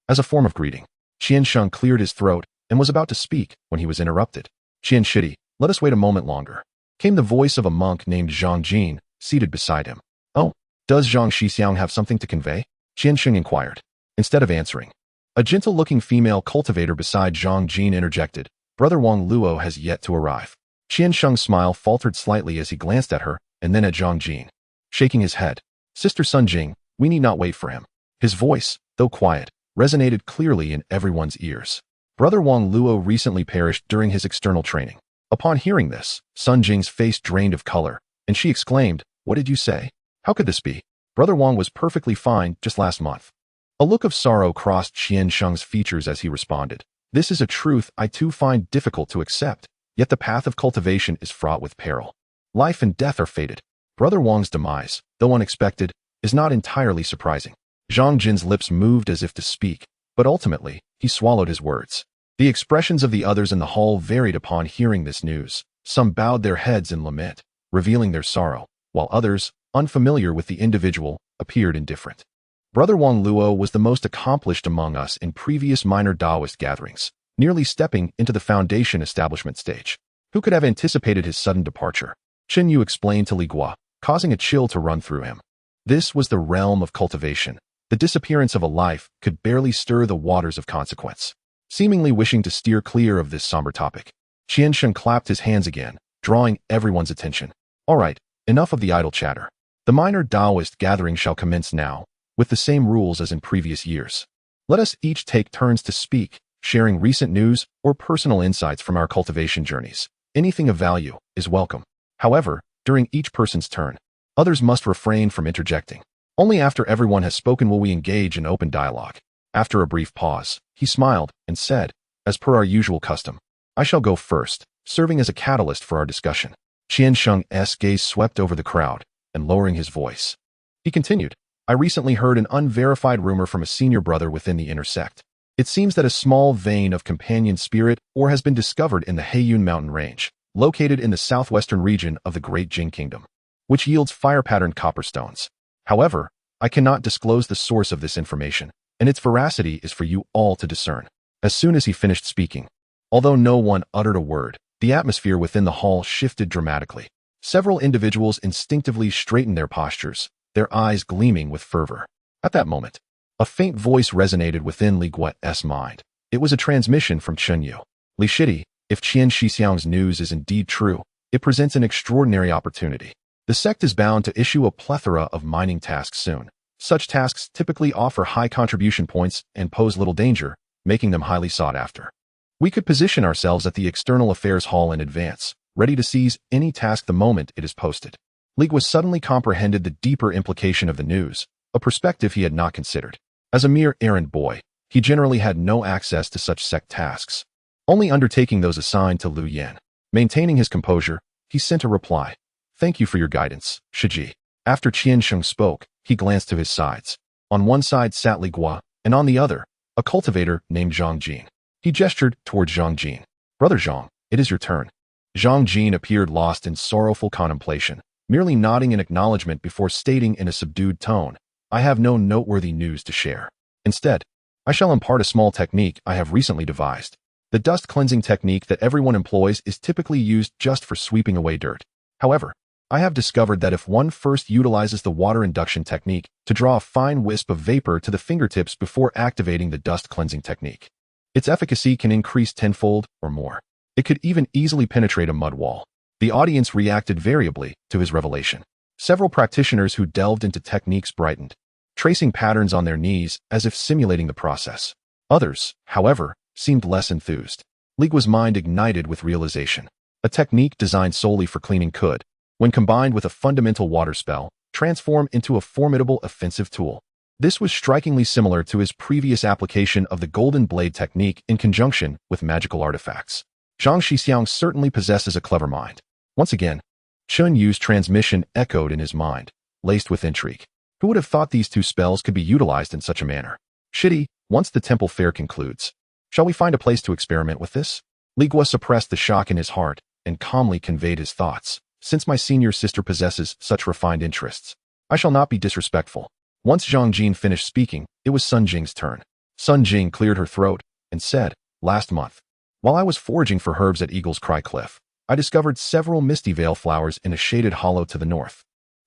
As a form of greeting, Qian Sheng cleared his throat and was about to speak when he was interrupted. Qian Shidi, let us wait a moment longer, came the voice of a monk named Zhang Jin, seated beside him. Oh, does Zhang Shixiang have something to convey? Qian Sheng inquired. Instead of answering, a gentle-looking female cultivator beside Zhang Jin interjected, Brother Wang Luo has yet to arrive. Qian Sheng's smile faltered slightly as he glanced at her, and then at Zhang Jin. Shaking his head, Sister Sun Jing, we need not wait for him. His voice, though quiet, resonated clearly in everyone's ears. Brother Wang Luo recently perished during his external training. Upon hearing this, Sun Jing's face drained of color, and she exclaimed, What did you say? How could this be? Brother Wang was perfectly fine just last month. A look of sorrow crossed Qian Sheng's features as he responded. This is a truth I too find difficult to accept, yet the path of cultivation is fraught with peril. Life and death are fated. Brother Wang's demise, though unexpected, is not entirely surprising. Zhang Jin's lips moved as if to speak, but ultimately, he swallowed his words. The expressions of the others in the hall varied upon hearing this news. Some bowed their heads in lament, revealing their sorrow, while others, unfamiliar with the individual, appeared indifferent. Brother Wang Luo was the most accomplished among us in previous minor Taoist gatherings. nearly stepping into the foundation establishment stage. Who could have anticipated his sudden departure? Chen Yu explained to Li Guo, causing a chill to run through him. This was the realm of cultivation. The disappearance of a life could barely stir the waters of consequence. Seemingly wishing to steer clear of this somber topic, Qiansheng clapped his hands again, drawing everyone's attention. All right, enough of the idle chatter. The minor Taoist gathering shall commence now, with the same rules as in previous years. Let us each take turns to speak, sharing recent news or personal insights from our cultivation journeys. Anything of value is welcome. However, during each person's turn, others must refrain from interjecting. Only after everyone has spoken will we engage in open dialogue. After a brief pause, he smiled and said, as per our usual custom, I shall go first, serving as a catalyst for our discussion. Qiansheng's gaze swept over the crowd, and lowering his voice, he continued, I recently heard an unverified rumor from a senior brother within the inner sect. It seems that a small vein of companion spirit ore has been discovered in the Heiyun mountain range, located in the southwestern region of the Great Jing Kingdom, which yields fire-patterned copper stones. However, I cannot disclose the source of this information, and its veracity is for you all to discern. As soon as he finished speaking, although no one uttered a word, the atmosphere within the hall shifted dramatically. Several individuals instinctively straightened their postures, their eyes gleaming with fervor. At that moment, a faint voice resonated within Li Guo's mind. It was a transmission from Chen Yu. Li Shidi, if Qian Shixiang's news is indeed true, it presents an extraordinary opportunity. The sect is bound to issue a plethora of mining tasks soon. Such tasks typically offer high contribution points and pose little danger, making them highly sought after. We could position ourselves at the External Affairs Hall in advance, ready to seize any task the moment it is posted. Li Guo suddenly comprehended the deeper implication of the news, a perspective he had not considered. As a mere errand boy, he generally had no access to such sect tasks, only undertaking those assigned to Lu Yan. Maintaining his composure, he sent a reply. Thank you for your guidance, Shiji. After Qiansheng spoke, he glanced to his sides. On one side sat Li Guo, and on the other, a cultivator named Zhang Jin. He gestured toward Zhang Jin. Brother Zhang, it is your turn. Zhang Jin appeared lost in sorrowful contemplation, merely nodding in acknowledgement before stating in a subdued tone, I have no noteworthy news to share. Instead, I shall impart a small technique I have recently devised. The dust cleansing technique that everyone employs is typically used just for sweeping away dirt. However, I have discovered that if one first utilizes the water induction technique to draw a fine wisp of vapor to the fingertips before activating the dust cleansing technique, its efficacy can increase tenfold or more. It could even easily penetrate a mud wall. The audience reacted variably to his revelation. Several practitioners who delved into techniques brightened, tracing patterns on their knees as if simulating the process. Others, however, seemed less enthused. Li Guo's mind ignited with realization. A technique designed solely for cleaning could, when combined with a fundamental water spell, transform into a formidable offensive tool. This was strikingly similar to his previous application of the Golden Blade technique in conjunction with magical artifacts. Zhang Shixiang certainly possesses a clever mind. Once again, Chen Yu's transmission echoed in his mind, laced with intrigue. Who would have thought these two spells could be utilized in such a manner? Shidi, once the temple fair concludes, shall we find a place to experiment with this? Li Guo suppressed the shock in his heart and calmly conveyed his thoughts. Since my senior sister possesses such refined interests, I shall not be disrespectful. Once Zhang Jin finished speaking, it was Sun Jing's turn. Sun Jing cleared her throat and said, last month, while I was foraging for herbs at Eagle's Cry Cliff, I discovered several misty veil flowers in a shaded hollow to the north.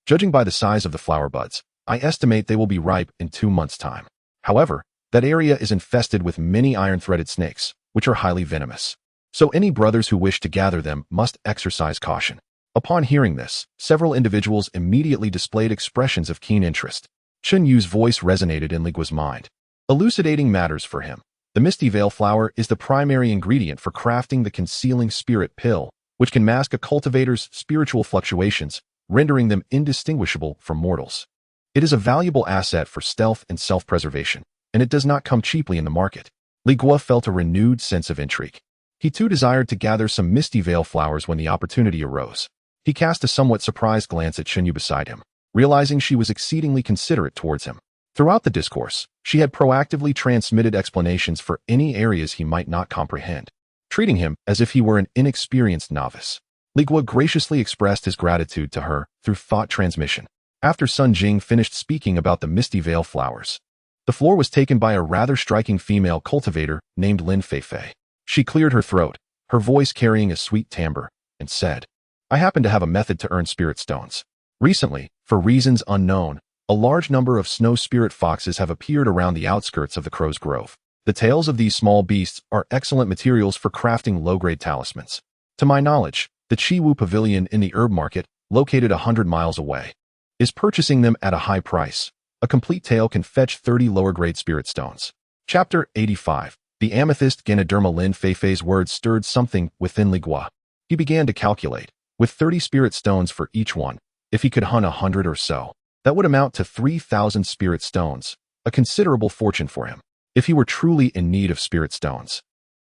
Judging by the size of the flower buds, I estimate they will be ripe in 2 months' time. However, that area is infested with many iron-threaded snakes, which are highly venomous. So any brothers who wish to gather them must exercise caution. Upon hearing this, several individuals immediately displayed expressions of keen interest. Chen Yu's voice resonated in Li Guo's mind, elucidating matters for him. The misty veil flower is the primary ingredient for crafting the concealing spirit pill, which can mask a cultivator's spiritual fluctuations, rendering them indistinguishable from mortals. It is a valuable asset for stealth and self-preservation, and it does not come cheaply in the market. Li Guo felt a renewed sense of intrigue. He too desired to gather some misty veil flowers when the opportunity arose. He cast a somewhat surprised glance at Chen Yu beside him, realizing she was exceedingly considerate towards him. Throughout the discourse, she had proactively transmitted explanations for any areas he might not comprehend, treating him as if he were an inexperienced novice. Li Guo graciously expressed his gratitude to her through thought transmission. After Sun Jing finished speaking about the misty veil flowers, the floor was taken by a rather striking female cultivator named Lin Feifei. She cleared her throat, her voice carrying a sweet timbre, and said, I happen to have a method to earn spirit stones. Recently, for reasons unknown, a large number of snow spirit foxes have appeared around the outskirts of the Crow's Grove. The tails of these small beasts are excellent materials for crafting low-grade talismans. To my knowledge, the Chiwu Pavilion in the herb market, located 100 miles away, is purchasing them at a high price. A complete tail can fetch 30 lower-grade spirit stones. Chapter 85. The amethyst Ganoderma. Lin Feifei's words stirred something within Li Guo. He began to calculate. With 30 spirit stones for each one, if he could hunt 100 or so, that would amount to 3,000 spirit stones, a considerable fortune for him, if he were truly in need of spirit stones.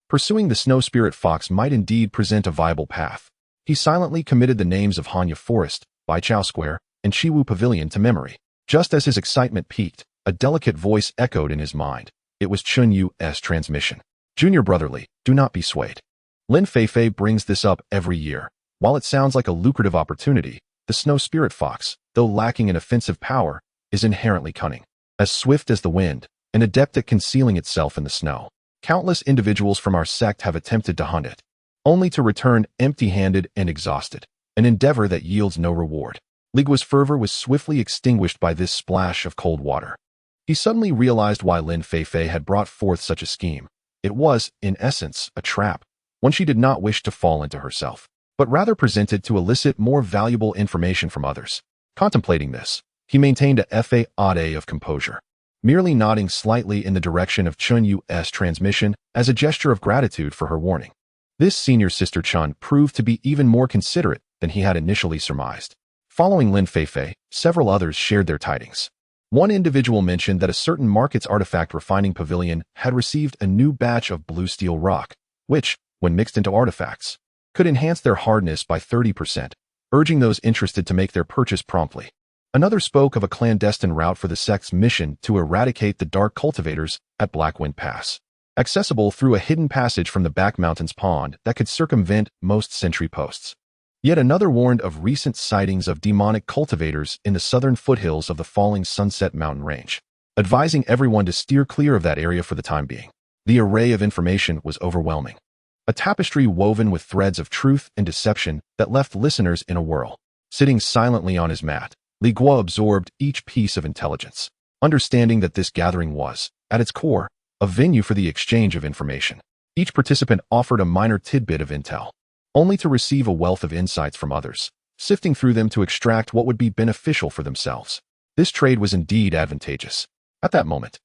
Pursuing the snow spirit fox might indeed present a viable path. He silently committed the names of Hanya Forest, Baichao Square, and Chiwu Pavilion to memory. Just as his excitement peaked, a delicate voice echoed in his mind. It was Chun Yu's transmission. Junior brotherly, do not be swayed. Lin Feifei brings this up every year. While it sounds like a lucrative opportunity, the snow spirit fox, though lacking in offensive power, is inherently cunning. As swift as the wind, and adept at concealing itself in the snow. Countless individuals from our sect have attempted to hunt it, only to return empty-handed and exhausted, an endeavor that yields no reward. Li Guo's fervor was swiftly extinguished by this splash of cold water. He suddenly realized why Lin Feifei had brought forth such a scheme. It was, in essence, a trap, one she did not wish to fall into herself, but rather presented to elicit more valuable information from others. Contemplating this, he maintained a facade of composure, merely nodding slightly in the direction of Chun Yu's transmission as a gesture of gratitude for her warning. This senior sister Chun proved to be even more considerate than he had initially surmised. Following Lin Feifei, several others shared their tidings. One individual mentioned that a certain market's artifact refining pavilion had received a new batch of blue steel rock, which, when mixed into artifacts, could enhance their hardness by 30%, urging those interested to make their purchase promptly. Another spoke of a clandestine route for the sect's mission to eradicate the dark cultivators at Blackwind Pass, accessible through a hidden passage from the back mountains pond that could circumvent most sentry posts. Yet another warned of recent sightings of demonic cultivators in the southern foothills of the falling Sunset Mountain Range, advising everyone to steer clear of that area for the time being. The array of information was overwhelming. A tapestry woven with threads of truth and deception that left listeners in a whirl. Sitting silently on his mat, Li Guo absorbed each piece of intelligence, understanding that this gathering was, at its core, a venue for the exchange of information. Each participant offered a minor tidbit of intel, only to receive a wealth of insights from others, sifting through them to extract what would be beneficial for themselves. This trade was indeed advantageous. At that moment,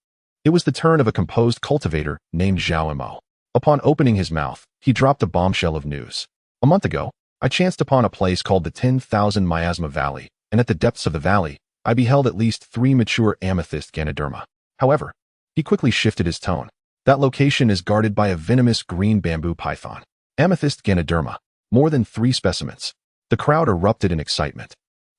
it was the turn of a composed cultivator named Zhao Mo. Upon opening his mouth, he dropped a bombshell of news. A month ago, I chanced upon a place called the 10,000 Miasma Valley, and at the depths of the valley, I beheld at least 3 mature amethyst Ganoderma. However, he quickly shifted his tone. That location is guarded by a venomous green bamboo python. Amethyst Ganoderma, more than 3 specimens. The crowd erupted in excitement,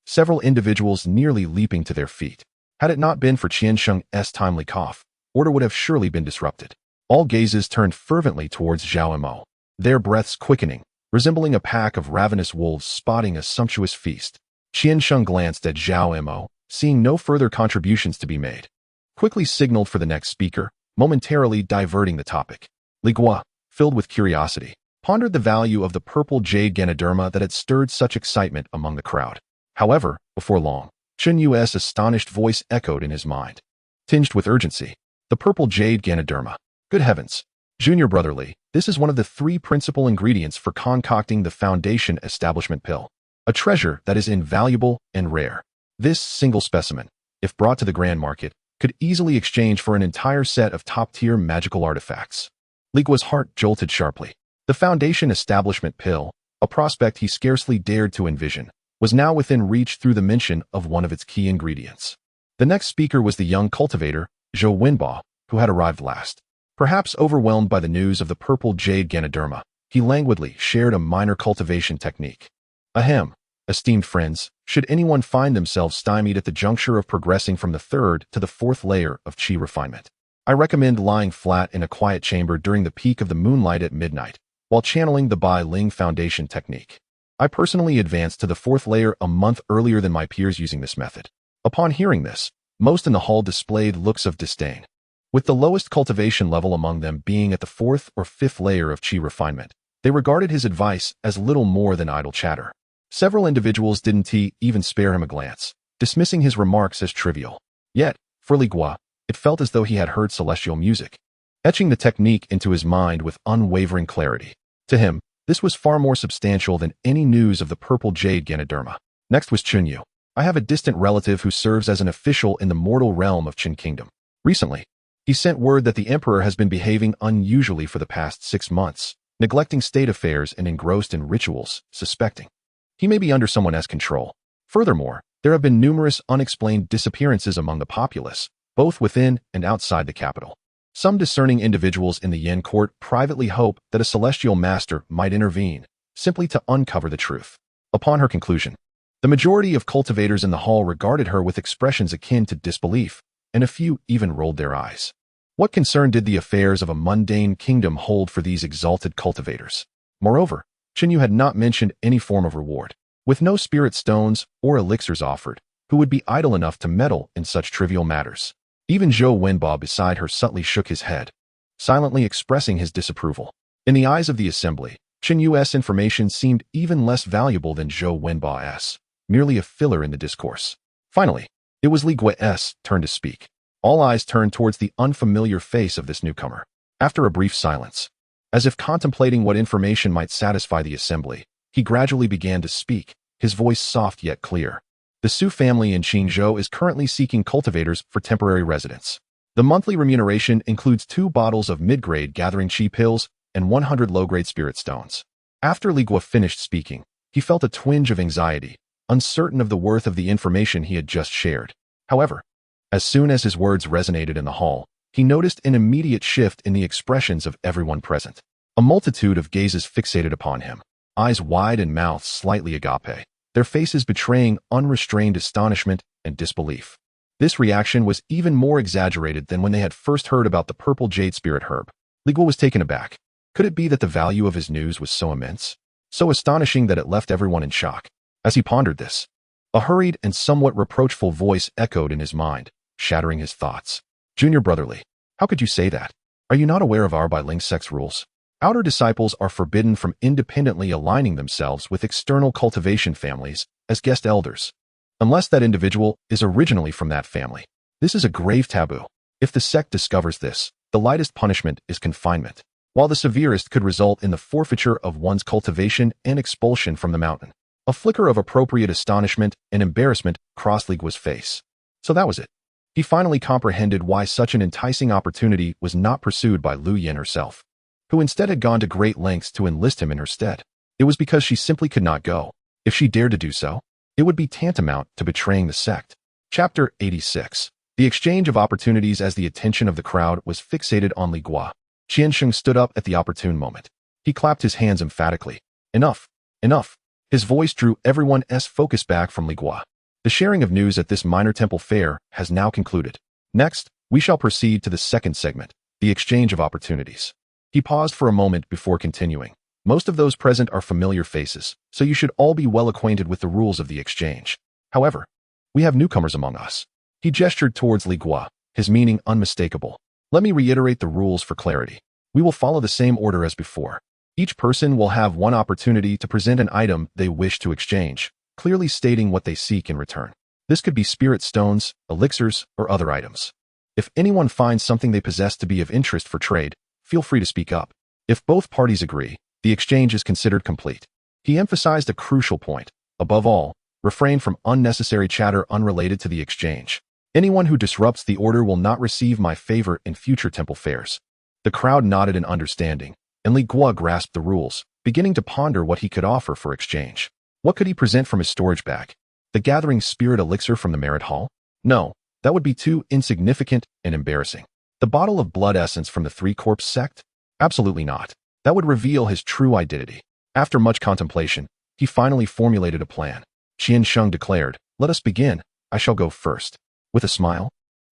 several individuals nearly leaping to their feet. Had it not been for Qiansheng's timely cough, order would have surely been disrupted. All gazes turned fervently towards Zhao Mo, their breaths quickening, resembling a pack of ravenous wolves spotting a sumptuous feast. Qiansheng glanced at Zhao Mo, seeing no further contributions to be made. Quickly signaled for the next speaker, momentarily diverting the topic. Li Guo, filled with curiosity, pondered the value of the purple jade Ganoderma that had stirred such excitement among the crowd. However, before long, Chun Yu's astonished voice echoed in his mind, tinged with urgency. The purple jade Ganoderma. Good heavens. Junior brotherly, this is one of the 3 principal ingredients for concocting the Foundation Establishment Pill. A treasure that is invaluable and rare. This single specimen, if brought to the grand market, could easily exchange for an entire set of top-tier magical artifacts. Li Guo's heart jolted sharply. The Foundation Establishment Pill, a prospect he scarcely dared to envision, was now within reach through the mention of one of its key ingredients. The next speaker was the young cultivator, Zhou Wenbo, who had arrived last. Perhaps overwhelmed by the news of the purple jade Ganoderma, he languidly shared a minor cultivation technique. Ahem, esteemed friends, should anyone find themselves stymied at the juncture of progressing from the 3rd to the 4th layer of qi refinement, I recommend lying flat in a quiet chamber during the peak of the moonlight at midnight, while channeling the Bai Ling Foundation technique. I personally advanced to the 4th layer a month earlier than my peers using this method. Upon hearing this, most in the hall displayed looks of disdain. with the lowest cultivation level among them being at the 4th or 5th layer of qi refinement. They regarded his advice as little more than idle chatter. Several individuals didn't even spare him a glance, dismissing his remarks as trivial. Yet, for Li Guo, it felt as though he had heard celestial music, etching the technique into his mind with unwavering clarity. To him, this was far more substantial than any news of the purple jade Ganoderma. Next was Chunyu. I have a distant relative who serves as an official in the mortal realm of Qin Kingdom. Recently, he sent word that the emperor has been behaving unusually for the past 6 months, neglecting state affairs and engrossed in rituals, suspecting he may be under someone else's control. Furthermore, there have been numerous unexplained disappearances among the populace, both within and outside the capital. Some discerning individuals in the Yin court privately hope that a celestial master might intervene, simply to uncover the truth. Upon her conclusion, the majority of cultivators in the hall regarded her with expressions akin to disbelief, and a few even rolled their eyes. What concern did the affairs of a mundane kingdom hold for these exalted cultivators? Moreover, Chunyu had not mentioned any form of reward. With no spirit stones or elixirs offered, who would be idle enough to meddle in such trivial matters? Even Zhou Wenbo beside her subtly shook his head, silently expressing his disapproval. In the eyes of the assembly, Chunyu's information seemed even less valuable than Zhou Wenbo's, merely a filler in the discourse. Finally, it was Li Guo's turn to speak. All eyes turned towards the unfamiliar face of this newcomer. After a brief silence, as if contemplating what information might satisfy the assembly, he gradually began to speak, his voice soft yet clear. The Su family in Qingzhou is currently seeking cultivators for temporary residence. The monthly remuneration includes 2 bottles of mid-grade gathering qi pills and 100 low-grade spirit stones. After Li Guo finished speaking, he felt a twinge of anxiety, uncertain of the worth of the information he had just shared. However, as soon as his words resonated in the hall, he noticed an immediate shift in the expressions of everyone present. A multitude of gazes fixated upon him, eyes wide and mouths slightly agape, their faces betraying unrestrained astonishment and disbelief. This reaction was even more exaggerated than when they had first heard about the purple jade spirit herb. Li Guo was taken aback. Could it be that the value of his news was so immense, so astonishing that it left everyone in shock? As he pondered this, a hurried and somewhat reproachful voice echoed in his mind, shattering his thoughts. Junior brotherly, how could you say that? Are you not aware of our Ling sect's rules? Outer disciples are forbidden from independently aligning themselves with external cultivation families as guest elders, unless that individual is originally from that family. This is a grave taboo. If the sect discovers this, the lightest punishment is confinement, while the severest could result in the forfeiture of one's cultivation and expulsion from the mountain. A flicker of appropriate astonishment and embarrassment crossed Li Guo's face. So that was it. He finally comprehended why such an enticing opportunity was not pursued by Lu Yin herself, who instead had gone to great lengths to enlist him in her stead. It was because she simply could not go. If she dared to do so, it would be tantamount to betraying the sect. Chapter 86. The exchange of opportunities. As the attention of the crowd was fixated on Li Guo, Qiansheng stood up at the opportune moment. He clapped his hands emphatically. Enough! Enough! His voice drew everyone's focus back from Li Guo. The sharing of news at this minor temple fair has now concluded. Next, we shall proceed to the second segment, the exchange of opportunities. He paused for a moment before continuing. Most of those present are familiar faces, so you should all be well acquainted with the rules of the exchange. However, we have newcomers among us. He gestured towards Li Guo, his meaning unmistakable. Let me reiterate the rules for clarity. We will follow the same order as before. Each person will have one opportunity to present an item they wish to exchange, clearly stating what they seek in return. This could be spirit stones, elixirs, or other items. If anyone finds something they possess to be of interest for trade, feel free to speak up. If both parties agree, the exchange is considered complete. He emphasized a crucial point. Above all, refrain from unnecessary chatter unrelated to the exchange. Anyone who disrupts the order will not receive my favor in future temple fairs. The crowd nodded in understanding, and Li Guo grasped the rules, beginning to ponder what he could offer for exchange. What could he present from his storage bag? The gathering spirit elixir from the merit hall? No, that would be too insignificant and embarrassing. The bottle of blood essence from the Three Corpse sect? Absolutely not. That would reveal his true identity. After much contemplation, he finally formulated a plan. Qiansheng declared, "Let us begin. I shall go first." With a smile,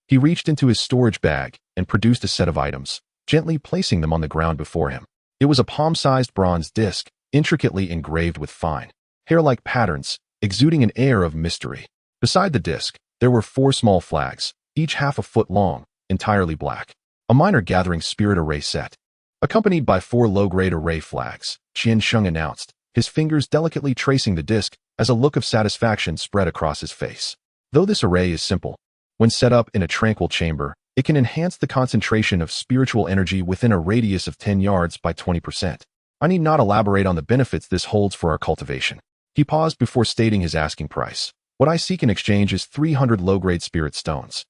he reached into his storage bag and produced a set of items, gently placing them on the ground before him. It was a palm-sized bronze disc, intricately engraved with fine, hair-like patterns, exuding an air of mystery. Beside the disc, there were 4 small flags, each half a foot long, entirely black. A minor gathering spirit array set. Accompanied by 4 low-grade array flags, Qian Sheng announced, his fingers delicately tracing the disc as a look of satisfaction spread across his face. Though this array is simple, when set up in a tranquil chamber, it can enhance the concentration of spiritual energy within a radius of 10 yards by 20%. I need not elaborate on the benefits this holds for our cultivation. He paused before stating his asking price. What I seek in exchange is 300 low-grade spirit stones.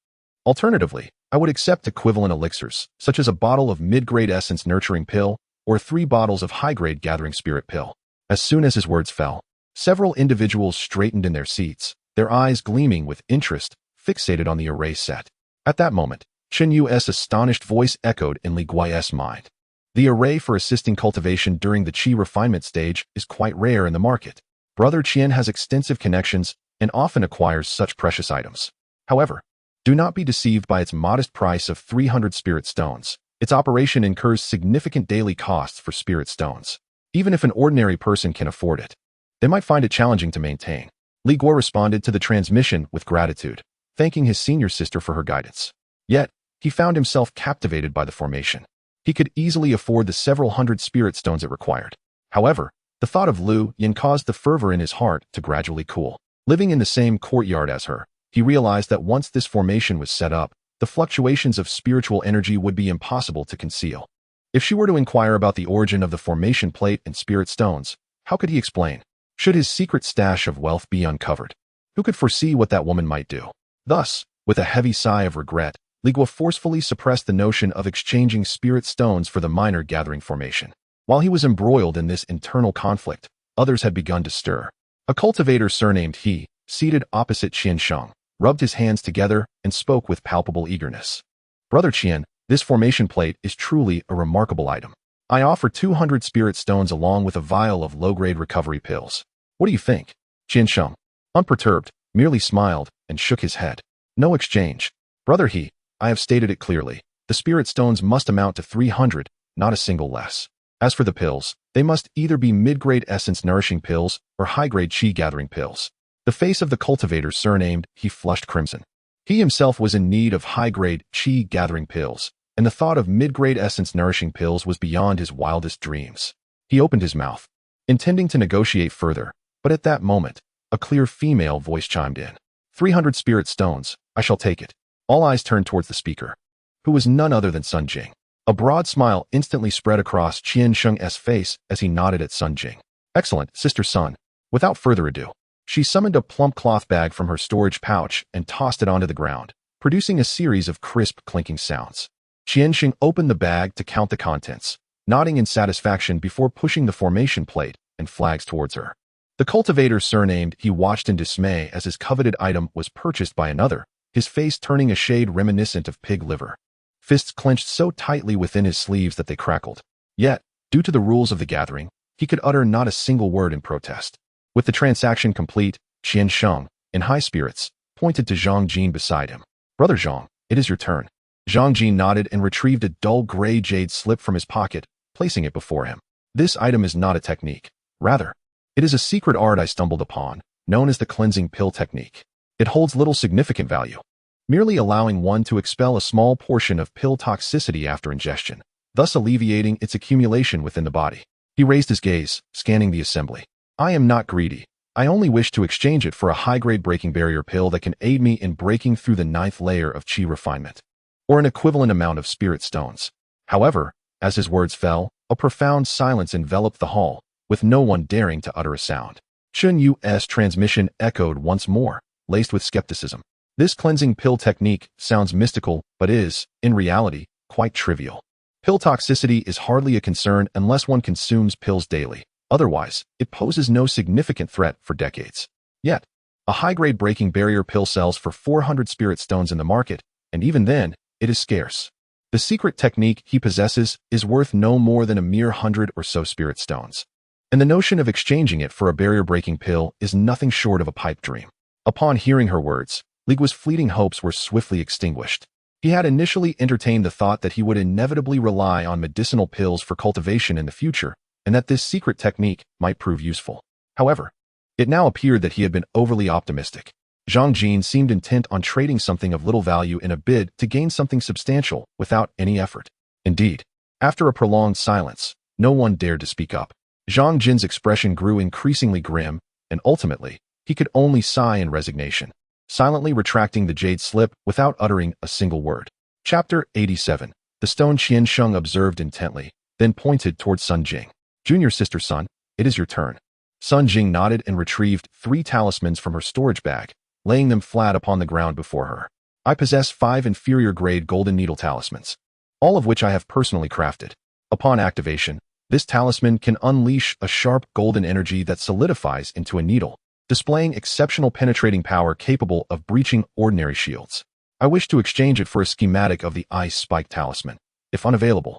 Alternatively, I would accept equivalent elixirs, such as a bottle of mid-grade essence nurturing pill or 3 bottles of high-grade gathering spirit pill. As soon as his words fell, several individuals straightened in their seats, their eyes gleaming with interest, fixated on the array set. At that moment, Chen Yu's astonished voice echoed in Li Guo's mind. The array for assisting cultivation during the qi refinement stage is quite rare in the market. Brother Qian has extensive connections and often acquires such precious items. However, do not be deceived by its modest price of 300 spirit stones. Its operation incurs significant daily costs for spirit stones. Even if an ordinary person can afford it, they might find it challenging to maintain. Li Guo responded to the transmission with gratitude, thanking his senior sister for her guidance. Yet, he found himself captivated by the formation. He could easily afford the several hundred spirit stones it required. However, the thought of Lu Yin caused the fervor in his heart to gradually cool. Living in the same courtyard as her, he realized that once this formation was set up, the fluctuations of spiritual energy would be impossible to conceal. If she were to inquire about the origin of the formation plate and spirit stones, how could he explain? Should his secret stash of wealth be uncovered? Who could foresee what that woman might do? Thus, with a heavy sigh of regret, Li Guo forcefully suppressed the notion of exchanging spirit stones for the minor gathering formation. While he was embroiled in this internal conflict, others had begun to stir. A cultivator surnamed He, seated opposite Qian Sheng, rubbed his hands together and spoke with palpable eagerness. Brother Qian, this formation plate is truly a remarkable item. I offer 200 spirit stones along with a vial of low-grade recovery pills. What do you think? Qian Sheng, unperturbed, merely smiled and shook his head. No exchange. Brother He, I have stated it clearly. The spirit stones must amount to 300, not a single less. As for the pills, they must either be mid-grade essence nourishing pills or high-grade qi gathering pills. The face of the cultivator surnamed He flushed crimson. He himself was in need of high-grade qi gathering pills, and the thought of mid-grade essence nourishing pills was beyond his wildest dreams. He opened his mouth, intending to negotiate further, but at that moment, a clear female voice chimed in. 300 spirit stones, I shall take it. All eyes turned towards the speaker, who was none other than Sun Jing. A broad smile instantly spread across Qian Sheng's face as he nodded at Sun Jing. Excellent, Sister Sun. Without further ado, she summoned a plump cloth bag from her storage pouch and tossed it onto the ground, producing a series of crisp, clinking sounds. Qian Sheng opened the bag to count the contents, nodding in satisfaction before pushing the formation plate and flags towards her. The cultivator surnamed He watched in dismay as his coveted item was purchased by another, his face turning a shade reminiscent of pig liver. Fists clenched so tightly within his sleeves that they crackled. Yet, due to the rules of the gathering, he could utter not a single word in protest. With the transaction complete, Qian Sheng, in high spirits, pointed to Zhang Jin beside him. Brother Zhang, it is your turn. Zhang Jin nodded and retrieved a dull gray jade slip from his pocket, placing it before him. This item is not a technique. Rather, it is a secret art I stumbled upon, known as the cleansing pill technique. It holds little significant value, merely allowing one to expel a small portion of pill toxicity after ingestion, thus alleviating its accumulation within the body. He raised his gaze, scanning the assembly. I am not greedy. I only wish to exchange it for a high-grade breaking barrier pill that can aid me in breaking through the 9th layer of qi refinement, or an equivalent amount of spirit stones. However, as his words fell, a profound silence enveloped the hall, with no one daring to utter a sound. Chen Yu's transmission echoed once more, laced with skepticism. This cleansing pill technique sounds mystical, but is, in reality, quite trivial. Pill toxicity is hardly a concern unless one consumes pills daily. Otherwise, it poses no significant threat for decades. Yet, a high-grade breaking barrier pill sells for 400 spirit stones in the market, and even then, it is scarce. The secret technique he possesses is worth no more than a mere 100 or so spirit stones. And the notion of exchanging it for a barrier-breaking pill is nothing short of a pipe dream. Upon hearing her words, Li Guo's fleeting hopes were swiftly extinguished. He had initially entertained the thought that he would inevitably rely on medicinal pills for cultivation in the future, and that this secret technique might prove useful. However, it now appeared that he had been overly optimistic. Zhang Jin seemed intent on trading something of little value in a bid to gain something substantial without any effort. Indeed, after a prolonged silence, no one dared to speak up. Zhang Jin's expression grew increasingly grim, and ultimately, he could only sigh in resignation, silently retracting the jade slip without uttering a single word. Chapter 87. The stone Qiansheng observed intently, then pointed towards Sun Jing. Junior sister Sun, it is your turn. Sun Jing nodded and retrieved 3 talismans from her storage bag, laying them flat upon the ground before her. I possess 5 inferior-grade golden needle talismans, all of which I have personally crafted. Upon activation, this talisman can unleash a sharp golden energy that solidifies into a needle, displaying exceptional penetrating power capable of breaching ordinary shields. I wish to exchange it for a schematic of the Ice Spike Talisman, if unavailable.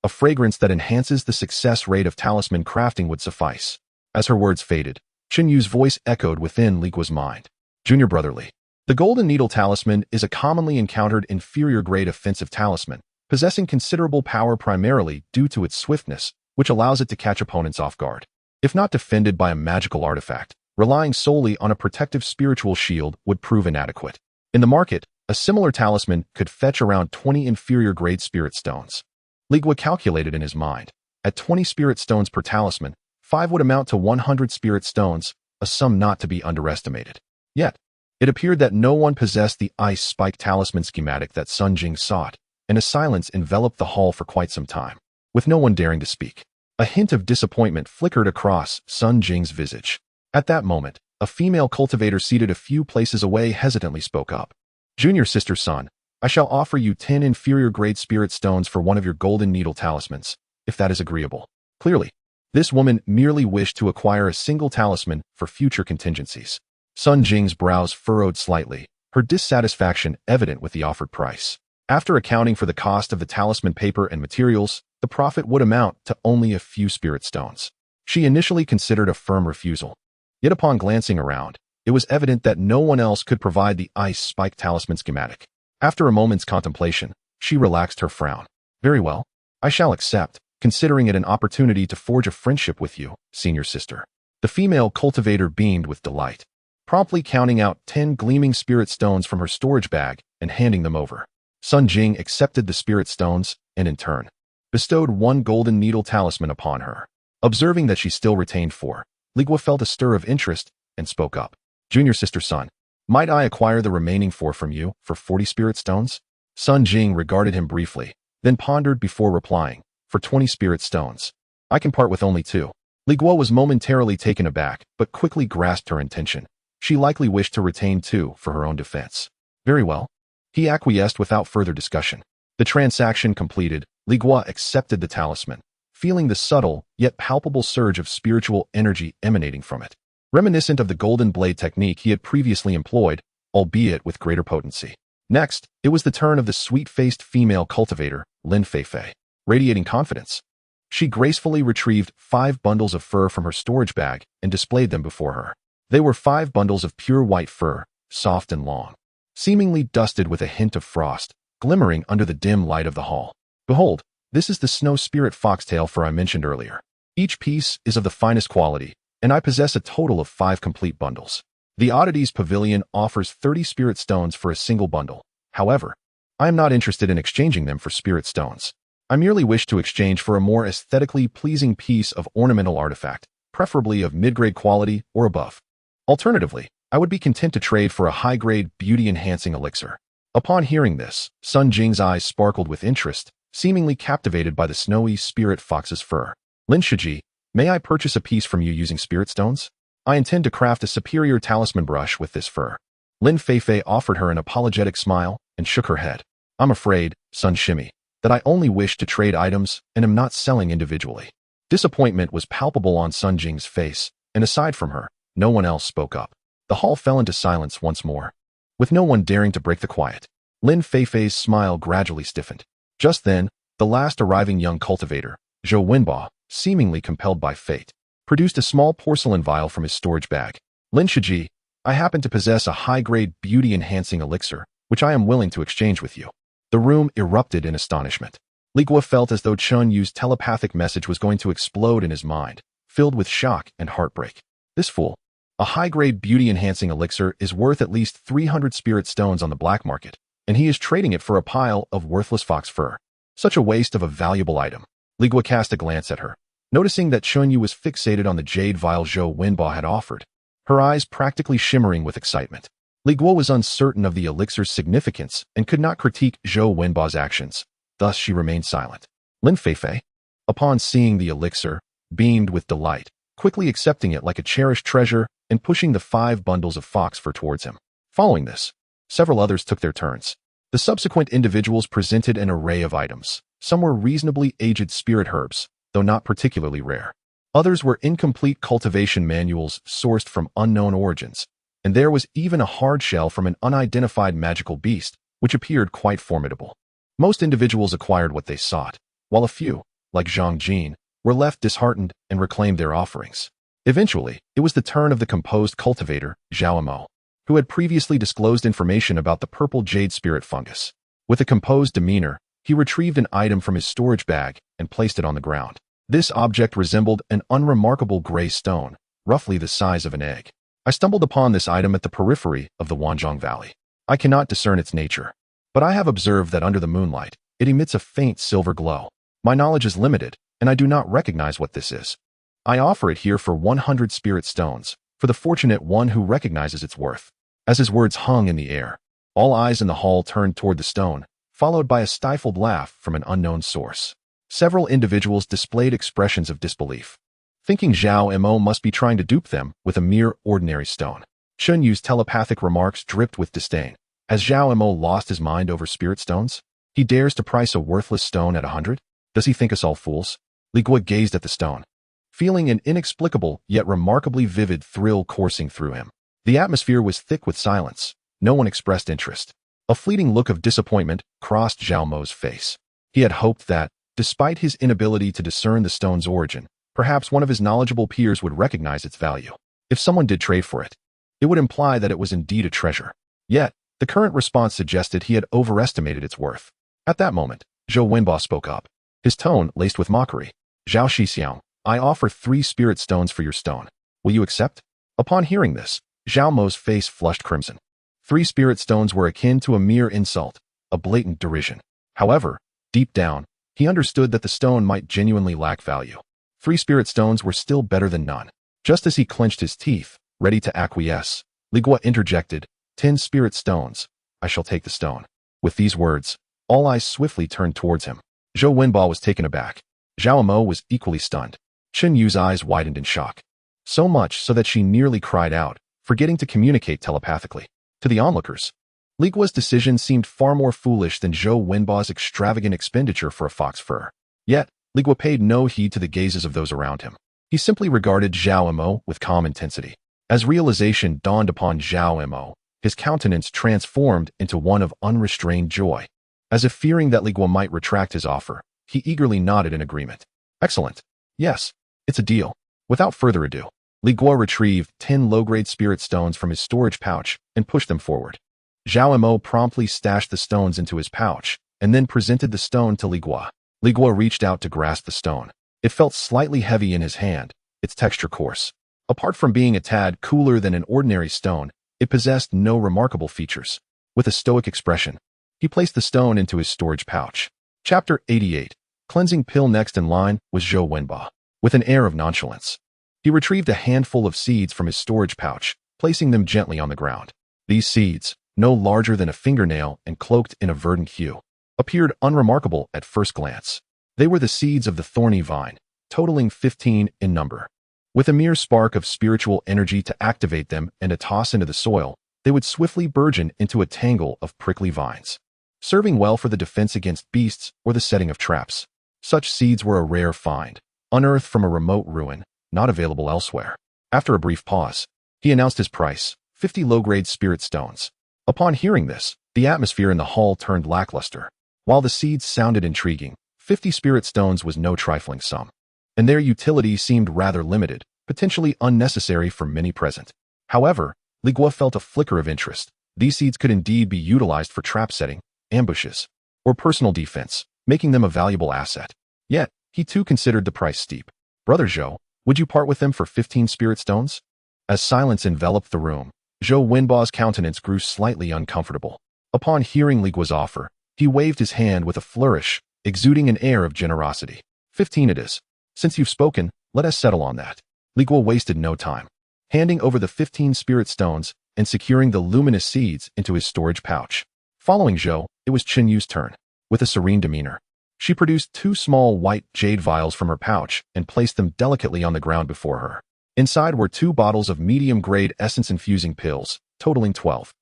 A fragrance that enhances the success rate of talisman crafting would suffice. As her words faded, Chen Yu's voice echoed within Li Guo's mind. Junior brotherly. The Golden Needle Talisman is a commonly encountered inferior-grade offensive talisman, possessing considerable power primarily due to its swiftness, which allows it to catch opponents off guard. If not defended by a magical artifact, relying solely on a protective spiritual shield would prove inadequate. In the market, a similar talisman could fetch around 20 inferior-grade spirit stones. Li Guo calculated in his mind. At 20 spirit stones per talisman, 5 would amount to 100 spirit stones, a sum not to be underestimated. Yet, it appeared that no one possessed the Ice Spike Talisman schematic that Sun Jing sought, and a silence enveloped the hall for quite some time, with no one daring to speak. A hint of disappointment flickered across Sun Jing's visage. At that moment, a female cultivator seated a few places away hesitantly spoke up. Junior sister Sun, I shall offer you 10 inferior-grade spirit stones for one of your golden needle talismans, if that is agreeable. Clearly, this woman merely wished to acquire a single talisman for future contingencies. Sun Jing's brows furrowed slightly, her dissatisfaction evident with the offered price. After accounting for the cost of the talisman paper and materials, the profit would amount to only a few spirit stones. She initially considered a firm refusal. Yet upon glancing around, it was evident that no one else could provide the Ice Spike Talisman schematic. After a moment's contemplation, she relaxed her frown. Very well, I shall accept, considering it an opportunity to forge a friendship with you, senior sister. The female cultivator beamed with delight, promptly counting out 10 gleaming spirit stones from her storage bag and handing them over. Sun Jing accepted the spirit stones and, in turn, bestowed 1 golden needle talisman upon her. Observing that she still retained 4, Li Guo felt a stir of interest and spoke up. Junior sister Sun, might I acquire the remaining 4 from you for 40 spirit stones? Sun Jing regarded him briefly, then pondered before replying, for 20 spirit stones. I can part with only 2. Li Guo was momentarily taken aback, but quickly grasped her intention. She likely wished to retain 2 for her own defense. Very well. He acquiesced without further discussion. The transaction completed, Li Guo accepted the talisman, feeling the subtle yet palpable surge of spiritual energy emanating from it, reminiscent of the golden blade technique he had previously employed, albeit with greater potency. Next, it was the turn of the sweet-faced female cultivator, Lin Feifei. Radiating confidence, she gracefully retrieved 5 bundles of fur from her storage bag and displayed them before her. They were 5 bundles of pure white fur, soft and long, seemingly dusted with a hint of frost, glimmering under the dim light of the hall. Behold, this is the snow spirit foxtail fur I mentioned earlier. Each piece is of the finest quality, and I possess a total of 5 complete bundles. The Oddities Pavilion offers 30 spirit stones for a single bundle. However, I am not interested in exchanging them for spirit stones. I merely wish to exchange for a more aesthetically pleasing piece of ornamental artifact, preferably of mid-grade quality or above. Alternatively, I would be content to trade for a high-grade beauty-enhancing elixir. Upon hearing this, Sun Jing's eyes sparkled with interest, seemingly captivated by the snowy spirit fox's fur. Lin Shiji, may I purchase a piece from you using spirit stones? I intend to craft a superior talisman brush with this fur. Lin Feifei offered her an apologetic smile and shook her head. I'm afraid, Sun Shimi, that I only wish to trade items and am not selling individually. Disappointment was palpable on Sun Jing's face, and aside from her, no one else spoke up. The hall fell into silence once more, with no one daring to break the quiet. Lin Feifei's smile gradually stiffened. Just then, the last arriving young cultivator, Zhou Wenba, seemingly compelled by fate, produced a small porcelain vial from his storage bag. Lin Shiji, I happen to possess a high-grade beauty-enhancing elixir, which I am willing to exchange with you. The room erupted in astonishment. Li Guo felt as though Chen Yu's telepathic message was going to explode in his mind, filled with shock and heartbreak. This fool. A high-grade beauty-enhancing elixir is worth at least 300 spirit stones on the black market, and he is trading it for a pile of worthless fox fur. Such a waste of a valuable item. Li Guo cast a glance at her, noticing that Chunyu was fixated on the jade vial Zhou Wenba had offered, her eyes practically shimmering with excitement. Li Guo was uncertain of the elixir's significance and could not critique Zhou Wenba's actions, thus she remained silent. Lin Feifei, upon seeing the elixir, beamed with delight, quickly accepting it like a cherished treasure and pushing the 5 bundles of fox fur towards him. Following this, several others took their turns. The subsequent individuals presented an array of items. Some were reasonably aged spirit herbs, though not particularly rare. Others were incomplete cultivation manuals sourced from unknown origins, and there was even a hard shell from an unidentified magical beast, which appeared quite formidable. Most individuals acquired what they sought, while a few, like Zhang Jin, were left disheartened and reclaimed their offerings. Eventually, it was the turn of the composed cultivator, Zhao Mo, who had previously disclosed information about the purple jade spirit fungus. With a composed demeanor, he retrieved an item from his storage bag and placed it on the ground. This object resembled an unremarkable gray stone, roughly the size of an egg. I stumbled upon this item at the periphery of the Wanzhong Valley. I cannot discern its nature, but I have observed that under the moonlight, it emits a faint silver glow. My knowledge is limited, and I do not recognize what this is. I offer it here for 100 spirit stones, for the fortunate one who recognizes its worth. As his words hung in the air, all eyes in the hall turned toward the stone, followed by a stifled laugh from an unknown source. Several individuals displayed expressions of disbelief, thinking Zhao Mo must be trying to dupe them with a mere ordinary stone. Chunyu's telepathic remarks dripped with disdain. Has Zhao Mo lost his mind over spirit stones? He dares to price a worthless stone at 100? Does he think us all fools? Li Guo gazed at the stone, feeling an inexplicable yet remarkably vivid thrill coursing through him. The atmosphere was thick with silence. No one expressed interest. A fleeting look of disappointment crossed Zhao Mo's face. He had hoped that, despite his inability to discern the stone's origin, perhaps one of his knowledgeable peers would recognize its value. If someone did trade for it, it would imply that it was indeed a treasure. Yet, the current response suggested he had overestimated its worth. At that moment, Zhou Wenba spoke up, his tone laced with mockery. Zhao Shixiang, I offer 3 spirit stones for your stone. Will you accept? Upon hearing this, Zhao Mo's face flushed crimson. 3 spirit stones were akin to a mere insult, a blatant derision. However, deep down, he understood that the stone might genuinely lack value. 3 spirit stones were still better than none. Just as he clenched his teeth, ready to acquiesce, Li Guo interjected, 10 spirit stones. I shall take the stone. With these words, all eyes swiftly turned towards him. Zhou Wenba was taken aback. Zhao Mo was equally stunned. Chen Yu's eyes widened in shock. So much so that she nearly cried out, forgetting to communicate telepathically. To the onlookers, Li Guo's decision seemed far more foolish than Zhou Wenba's extravagant expenditure for a fox fur. Yet, Li Guo paid no heed to the gazes of those around him. He simply regarded Zhao Mo with calm intensity. As realization dawned upon Zhao Mo, his countenance transformed into one of unrestrained joy. As if fearing that Li Guo might retract his offer, he eagerly nodded in agreement. Excellent. Yes, it's a deal. Without further ado, Li Guo retrieved 10 low-grade spirit stones from his storage pouch and pushed them forward. Zhao Mo promptly stashed the stones into his pouch and then presented the stone to Li Guo. Li Guo reached out to grasp the stone. It felt slightly heavy in his hand, its texture coarse. Apart from being a tad cooler than an ordinary stone, it possessed no remarkable features. With a stoic expression, he placed the stone into his storage pouch. Chapter 88. Cleansing pill. Next in line was Zhou Wenba. With an air of nonchalance, he retrieved a handful of seeds from his storage pouch, placing them gently on the ground. These seeds, no larger than a fingernail and cloaked in a verdant hue, appeared unremarkable at first glance. They were the seeds of the thorny vine, totaling 15 in number. With a mere spark of spiritual energy to activate them and a toss into the soil, they would swiftly burgeon into a tangle of prickly vines, serving well for the defense against beasts or the setting of traps. Such seeds were a rare find, unearthed from a remote ruin, not available elsewhere. After a brief pause, he announced his price, 50 low-grade spirit stones. Upon hearing this, the atmosphere in the hall turned lackluster. While the seeds sounded intriguing, 50 spirit stones was no trifling sum, and their utility seemed rather limited, potentially unnecessary for many present. However, Li Guo felt a flicker of interest. These seeds could indeed be utilized for trap setting, ambushes, or personal defense, making them a valuable asset. Yet, he too considered the price steep. Brother Zhou, would you part with them for 15 spirit stones? As silence enveloped the room, Zhou Wenba's countenance grew slightly uncomfortable. Upon hearing Li Guo's offer, he waved his hand with a flourish, exuding an air of generosity. 15 it is. Since you've spoken, let us settle on that. Li Guo wasted no time, handing over the 15 spirit stones and securing the luminous seeds into his storage pouch. Following Zhou, it was Qin Yu's turn. With a serene demeanor, she produced 2 small white jade vials from her pouch and placed them delicately on the ground before her. Inside were 2 bottles of medium-grade essence-infusing pills, totaling 12.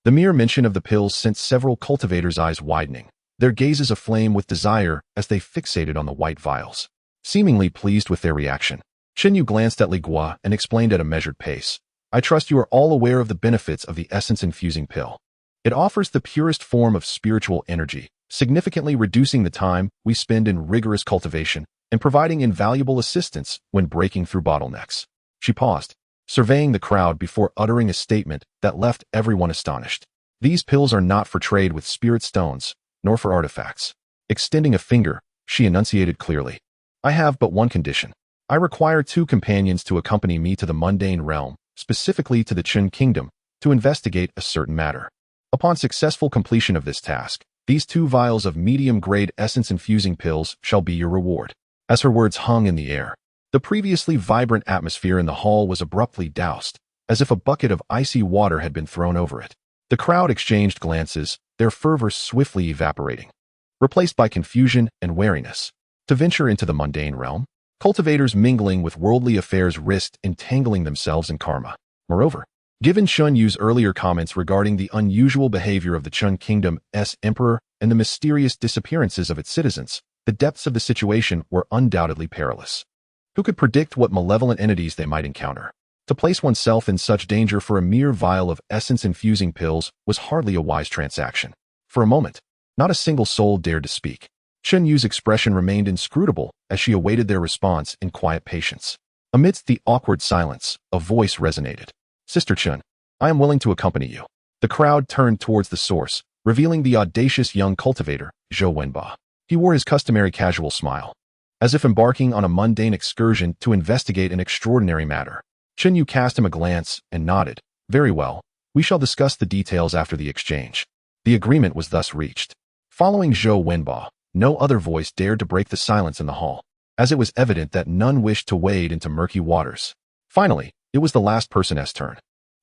The mere mention of the pills sent several cultivators' eyes widening, their gazes aflame with desire as they fixated on the white vials. Seemingly pleased with their reaction, Qin Yu glanced at Li Guo and explained at a measured pace, I trust you are all aware of the benefits of the essence-infusing pill. It offers the purest form of spiritual energy, significantly reducing the time we spend in rigorous cultivation and providing invaluable assistance when breaking through bottlenecks. She paused, surveying the crowd before uttering a statement that left everyone astonished. These pills are not for trade with spirit stones, nor for artifacts. Extending a finger, she enunciated clearly. I have but one condition. I require 2 companions to accompany me to the mundane realm, specifically to the Qin kingdom, to investigate a certain matter. Upon successful completion of this task, these 2 vials of medium-grade essence-infusing pills shall be your reward. As her words hung in the air, the previously vibrant atmosphere in the hall was abruptly doused, as if a bucket of icy water had been thrown over it. The crowd exchanged glances, their fervor swiftly evaporating, replaced by confusion and wariness. To venture into the mundane realm, cultivators mingling with worldly affairs risked entangling themselves in karma. Moreover, given Qin Yu's earlier comments regarding the unusual behavior of the Qin Kingdom's emperor and the mysterious disappearances of its citizens, the depths of the situation were undoubtedly perilous. Who could predict what malevolent entities they might encounter? To place oneself in such danger for a mere vial of essence-infusing pills was hardly a wise transaction. For a moment, not a single soul dared to speak. Qin Yu's expression remained inscrutable as she awaited their response in quiet patience. Amidst the awkward silence, a voice resonated. Sister Qin, I am willing to accompany you. The crowd turned towards the source, revealing the audacious young cultivator, Zhou Wenba. He wore his customary casual smile, as if embarking on a mundane excursion to investigate an extraordinary matter. Qin Yu cast him a glance and nodded. Very well, we shall discuss the details after the exchange. The agreement was thus reached. Following Zhou Wenba, no other voice dared to break the silence in the hall, as it was evident that none wished to wade into murky waters. Finally, it was the last person's turn.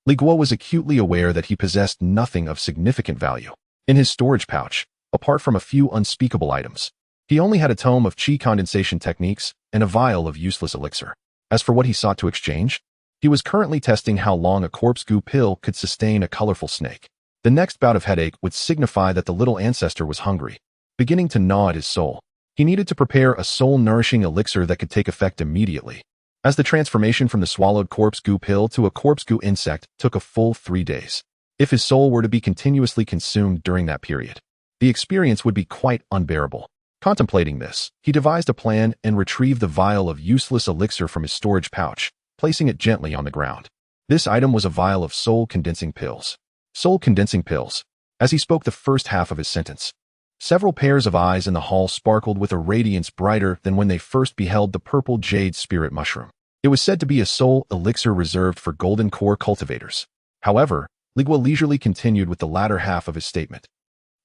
Li Guo was acutely aware that he possessed nothing of significant value. In his storage pouch, apart from a few unspeakable items, he only had a tome of qi condensation techniques and a vial of useless elixir. As for what he sought to exchange, he was currently testing how long a corpse goo pill could sustain a colorful snake. The next bout of headache would signify that the little ancestor was hungry, beginning to gnaw at his soul. He needed to prepare a soul-nourishing elixir that could take effect immediately, as the transformation from the swallowed corpse goo pill to a corpse goo insect took a full 3 days. If his soul were to be continuously consumed during that period, the experience would be quite unbearable. Contemplating this, he devised a plan and retrieved the vial of useless elixir from his storage pouch, placing it gently on the ground. This item was a vial of soul-condensing pills. Soul-condensing pills. As he spoke the first half of his sentence, several pairs of eyes in the hall sparkled with a radiance brighter than when they first beheld the purple jade spirit mushroom. It was said to be a soul elixir reserved for golden core cultivators. However, Li Guo leisurely continued with the latter half of his statement.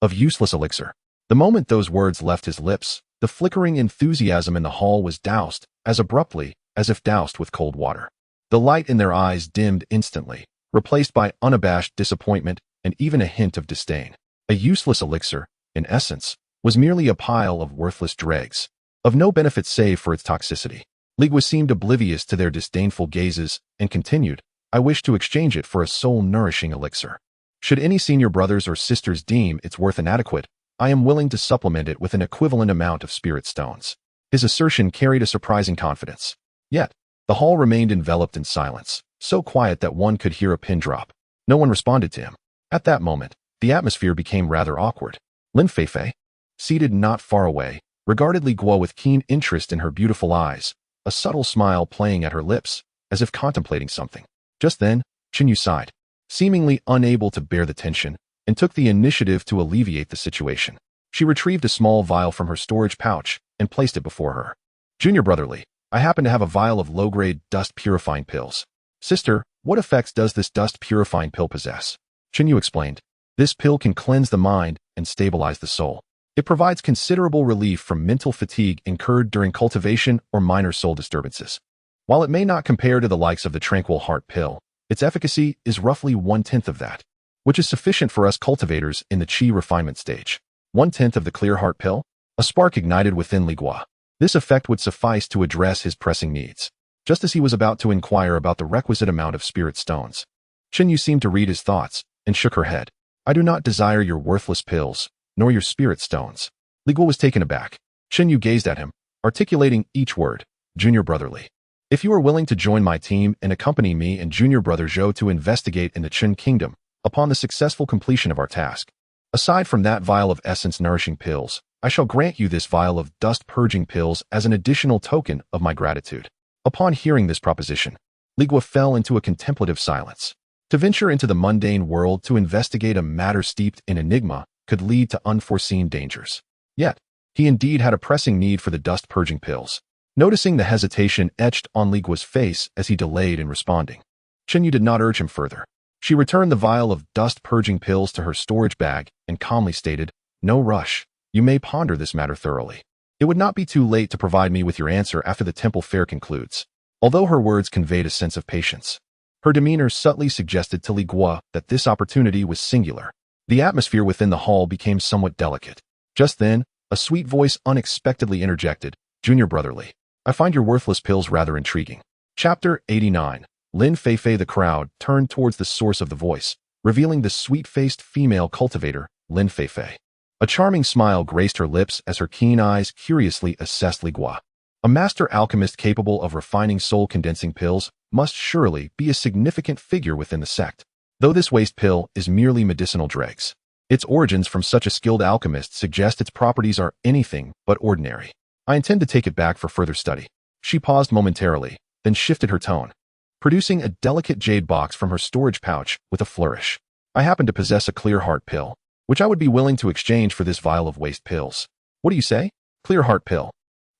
Of useless elixir. The moment those words left his lips, the flickering enthusiasm in the hall was doused, as abruptly as if doused with cold water. The light in their eyes dimmed instantly, replaced by unabashed disappointment and even a hint of disdain. A useless elixir, in essence, was merely a pile of worthless dregs, of no benefit save for its toxicity. Li Guo seemed oblivious to their disdainful gazes and continued, I wish to exchange it for a soul-nourishing elixir. Should any senior brothers or sisters deem its worth inadequate, I am willing to supplement it with an equivalent amount of spirit stones. His assertion carried a surprising confidence. Yet, the hall remained enveloped in silence, so quiet that one could hear a pin drop. No one responded to him. At that moment, the atmosphere became rather awkward. Lin Feifei, seated not far away, regarded Li Guo with keen interest in her beautiful eyes, a subtle smile playing at her lips, as if contemplating something. Just then, Qin Yu sighed, seemingly unable to bear the tension, and took the initiative to alleviate the situation. She retrieved a small vial from her storage pouch and placed it before her. Junior brother Li, I happen to have a vial of low-grade dust-purifying pills. Sister, What effects does this dust-purifying pill possess? Chen Yu explained. This pill can cleanse the mind and stabilize the soul. It provides considerable relief from mental fatigue incurred during cultivation or minor soul disturbances. While it may not compare to the likes of the Tranquil Heart pill, its efficacy is roughly 1/10 of that, which is sufficient for us cultivators in the Qi refinement stage. 1/10 of the Clear Heart pill? A spark ignited within Li Guo. This effect would suffice to address his pressing needs. Just as he was about to inquire about the requisite amount of spirit stones, Chen Yu seemed to read his thoughts and shook her head. I do not desire your worthless pills, nor your spirit stones. Li Guo was taken aback. Chen Yu gazed at him, articulating each word, Junior Brother Li. If you are willing to join my team and accompany me and Junior Brother Zhou to investigate in the Qin Kingdom, upon the successful completion of our task, aside from that vial of essence-nourishing pills, I shall grant you this vial of dust-purging pills as an additional token of my gratitude. Upon hearing this proposition, Li Guo fell into a contemplative silence. To venture into the mundane world to investigate a matter steeped in enigma could lead to unforeseen dangers. Yet, he indeed had a pressing need for the dust-purging pills. Noticing the hesitation etched on Li Guo's face as he delayed in responding, Chen Yu did not urge him further. She returned the vial of dust-purging pills to her storage bag and calmly stated, No rush. You may ponder this matter thoroughly. It would not be too late to provide me with your answer after the temple fair concludes. Although her words conveyed a sense of patience, her demeanor subtly suggested to Li Guo that this opportunity was singular. The atmosphere within the hall became somewhat delicate. Just then, a sweet voice unexpectedly interjected, Junior Brother Li, I find your worthless pills rather intriguing. Chapter 89. Lin Feifei. The crowd turned towards the source of the voice, revealing the sweet-faced female cultivator, Lin Feifei. A charming smile graced her lips as her keen eyes curiously assessed Li Guo. A master alchemist capable of refining soul-condensing pills must surely be a significant figure within the sect. Though this waste pill is merely medicinal dregs, its origins from such a skilled alchemist suggest its properties are anything but ordinary. I intend to take it back for further study. She paused momentarily, then shifted her tone, producing a delicate jade box from her storage pouch with a flourish. I happen to possess a Clear Heart pill, which I would be willing to exchange for this vial of waste pills. What do you say? Clear Heart pill.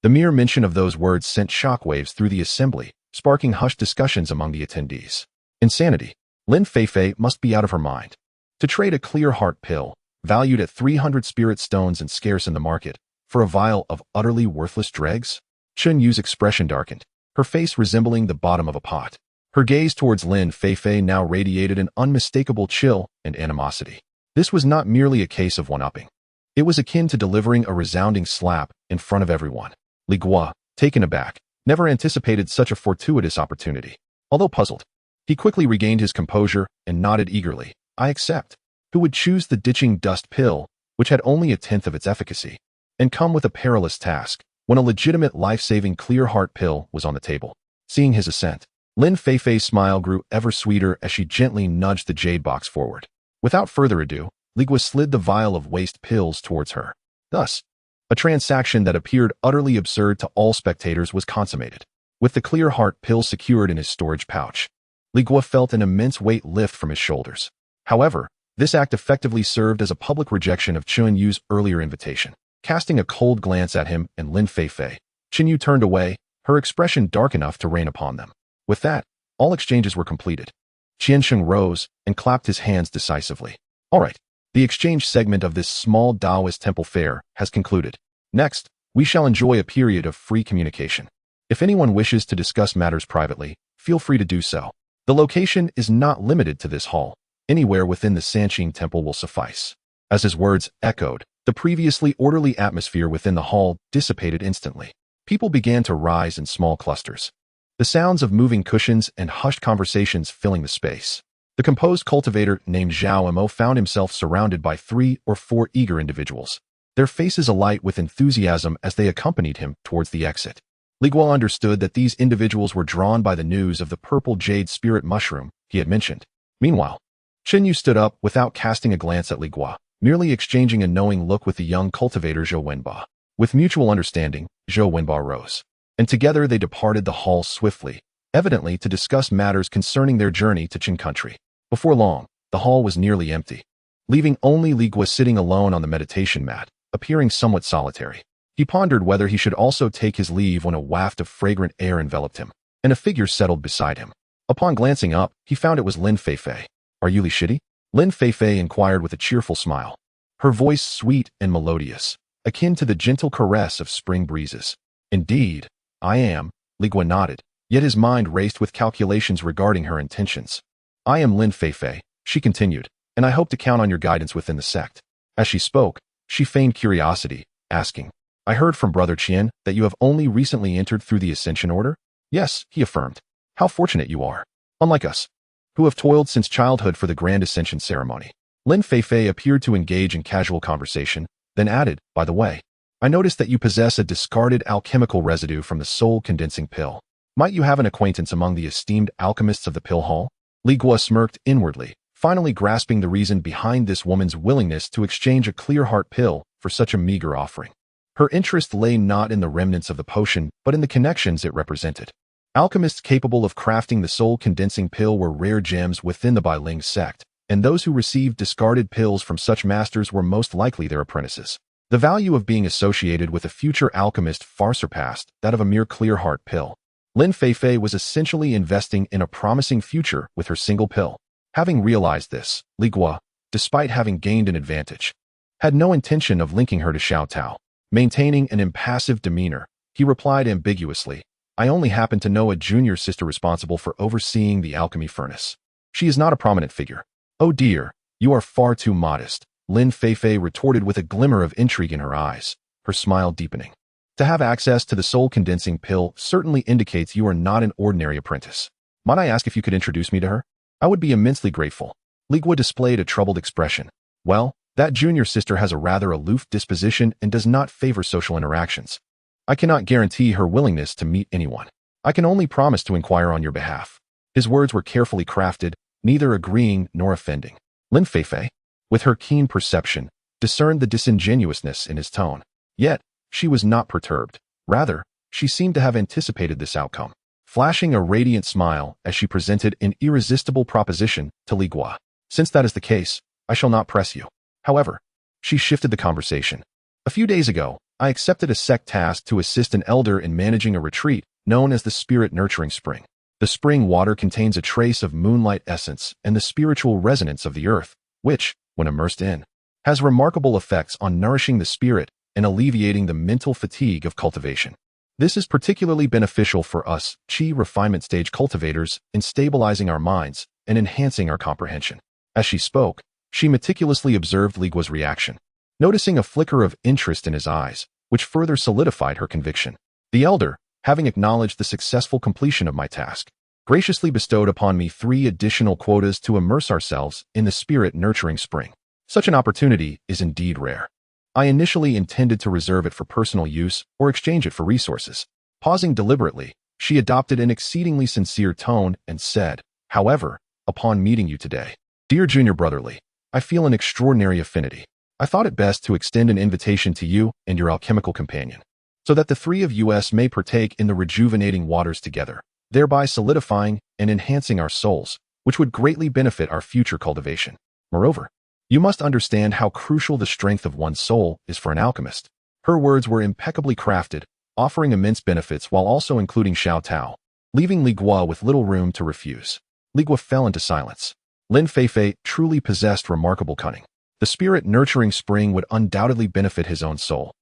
The mere mention of those words sent shockwaves through the assembly, sparking hushed discussions among the attendees. Insanity. Lin Feifei must be out of her mind. To trade a Clear Heart pill, valued at 300 spirit stones and scarce in the market, for a vial of utterly worthless dregs? Chen Yu's expression darkened, her face resembling the bottom of a pot. Her gaze towards Lin Feifei now radiated an unmistakable chill and animosity. This was not merely a case of one-upping. It was akin to delivering a resounding slap in front of everyone. Li Guo, taken aback, never anticipated such a fortuitous opportunity. Although puzzled, he quickly regained his composure and nodded eagerly. I accept. Who would choose the ditching dust pill, which had only 1/10 of its efficacy, and come with a perilous task, when a legitimate life-saving Clear Heart pill was on the table? Seeing his assent, Lin Feifei's smile grew ever sweeter as she gently nudged the jade box forward. Without further ado, Li Guo slid the vial of waste pills towards her. Thus, a transaction that appeared utterly absurd to all spectators was consummated. With the Clear Heart pill secured in his storage pouch, Li Guo felt an immense weight lift from his shoulders. However, this act effectively served as a public rejection of Chen Yu's earlier invitation. Casting a cold glance at him and Lin Feifei, Chen Yu turned away, her expression dark enough to rain upon them. With that, all exchanges were completed. Qiansheng rose and clapped his hands decisively. All right, the exchange segment of this small Taoist temple fair has concluded. Next, we shall enjoy a period of free communication. If anyone wishes to discuss matters privately, feel free to do so. The location is not limited to this hall. Anywhere within the Sanqing Temple will suffice. As his words echoed, the previously orderly atmosphere within the hall dissipated instantly. People began to rise in small clusters, the sounds of moving cushions and hushed conversations filling the space. The composed cultivator named Zhao Mo found himself surrounded by 3 or 4 eager individuals, their faces alight with enthusiasm as they accompanied him towards the exit. Li Guo understood that these individuals were drawn by the news of the purple jade spirit mushroom he had mentioned. Meanwhile, Chen Yu stood up without casting a glance at Li Guo, merely exchanging a knowing look with the young cultivator Zhou Wenba. With mutual understanding, Zhou Wenba rose, and together they departed the hall swiftly, evidently to discuss matters concerning their journey to Qin country. Before long, the hall was nearly empty, leaving only Li Guo sitting alone on the meditation mat, appearing somewhat solitary. He pondered whether he should also take his leave when a waft of fragrant air enveloped him, and a figure settled beside him. Upon glancing up, he found it was Lin Feifei. "Are you Li Shidi?" Lin Feifei inquired with a cheerful smile. Her voice sweet and melodious, akin to the gentle caress of spring breezes. "Indeed, I am," Li Guo nodded, yet his mind raced with calculations regarding her intentions. "I am Lin Feifei," she continued, "and I hope to count on your guidance within the sect." As she spoke, she feigned curiosity, asking, "I heard from Brother Qian that you have only recently entered through the Ascension Order?" "Yes," he affirmed. "How fortunate you are. Unlike us, who have toiled since childhood for the Grand Ascension ceremony." Lin Feifei appeared to engage in casual conversation, then added, "By the way, I noticed that you possess a discarded alchemical residue from the soul condensing pill. Might you have an acquaintance among the esteemed alchemists of the pill hall?" Li Guo smirked inwardly, finally grasping the reason behind this woman's willingness to exchange a clear heart pill for such a meager offering. Her interest lay not in the remnants of the potion, but in the connections it represented. Alchemists capable of crafting the soul-condensing pill were rare gems within the Bailing sect, and those who received discarded pills from such masters were most likely their apprentices. The value of being associated with a future alchemist far surpassed that of a mere clear heart pill. Lin Feifei was essentially investing in a promising future with her single pill. Having realized this, Li Guo, despite having gained an advantage, had no intention of linking her to Xiao Tao. Maintaining an impassive demeanor, he replied ambiguously, "I only happen to know a junior sister responsible for overseeing the alchemy furnace. She is not a prominent figure." "Oh dear, you are far too modest," Lin Feifei retorted with a glimmer of intrigue in her eyes, her smile deepening. "To have access to the soul-condensing pill certainly indicates you are not an ordinary apprentice. Might I ask if you could introduce me to her? I would be immensely grateful." Li Guo displayed a troubled expression. "Well, that junior sister has a rather aloof disposition and does not favor social interactions. I cannot guarantee her willingness to meet anyone. I can only promise to inquire on your behalf." His words were carefully crafted, neither agreeing nor offending. Lin Feifei, with her keen perception, discerned the disingenuousness in his tone. Yet, she was not perturbed. Rather, she seemed to have anticipated this outcome, flashing a radiant smile as she presented an irresistible proposition to Li Guo. "Since that is the case, I shall not press you. However," she shifted the conversation. "A few days ago, I accepted a sect task to assist an elder in managing a retreat known as the Spirit Nurturing Spring. The spring water contains a trace of moonlight essence and the spiritual resonance of the earth, which, when immersed in, has remarkable effects on nourishing the spirit and alleviating the mental fatigue of cultivation. This is particularly beneficial for us Qi refinement stage cultivators in stabilizing our minds and enhancing our comprehension." As she spoke, she meticulously observed Li Guo's reaction, noticing a flicker of interest in his eyes, which further solidified her conviction. The elder, having acknowledged the successful completion of my task, graciously bestowed upon me 3 additional quotas to immerse ourselves in the spirit nurturing spring. Such an opportunity is indeed rare. I initially intended to reserve it for personal use or exchange it for resources. Pausing deliberately, she adopted an exceedingly sincere tone and said, "However, upon meeting you today, dear junior brother Li, I feel an extraordinary affinity. I thought it best to extend an invitation to you and your alchemical companion, so that the 3 of us may partake in the rejuvenating waters together, thereby solidifying and enhancing our souls, which would greatly benefit our future cultivation. Moreover, you must understand how crucial the strength of one's soul is for an alchemist." Her words were impeccably crafted, offering immense benefits while also including Xiao Tao, leaving Li Guo with little room to refuse. Li Guo fell into silence. Lin Feifei truly possessed remarkable cunning. The spirit nurturing spring would undoubtedly benefit his own soul.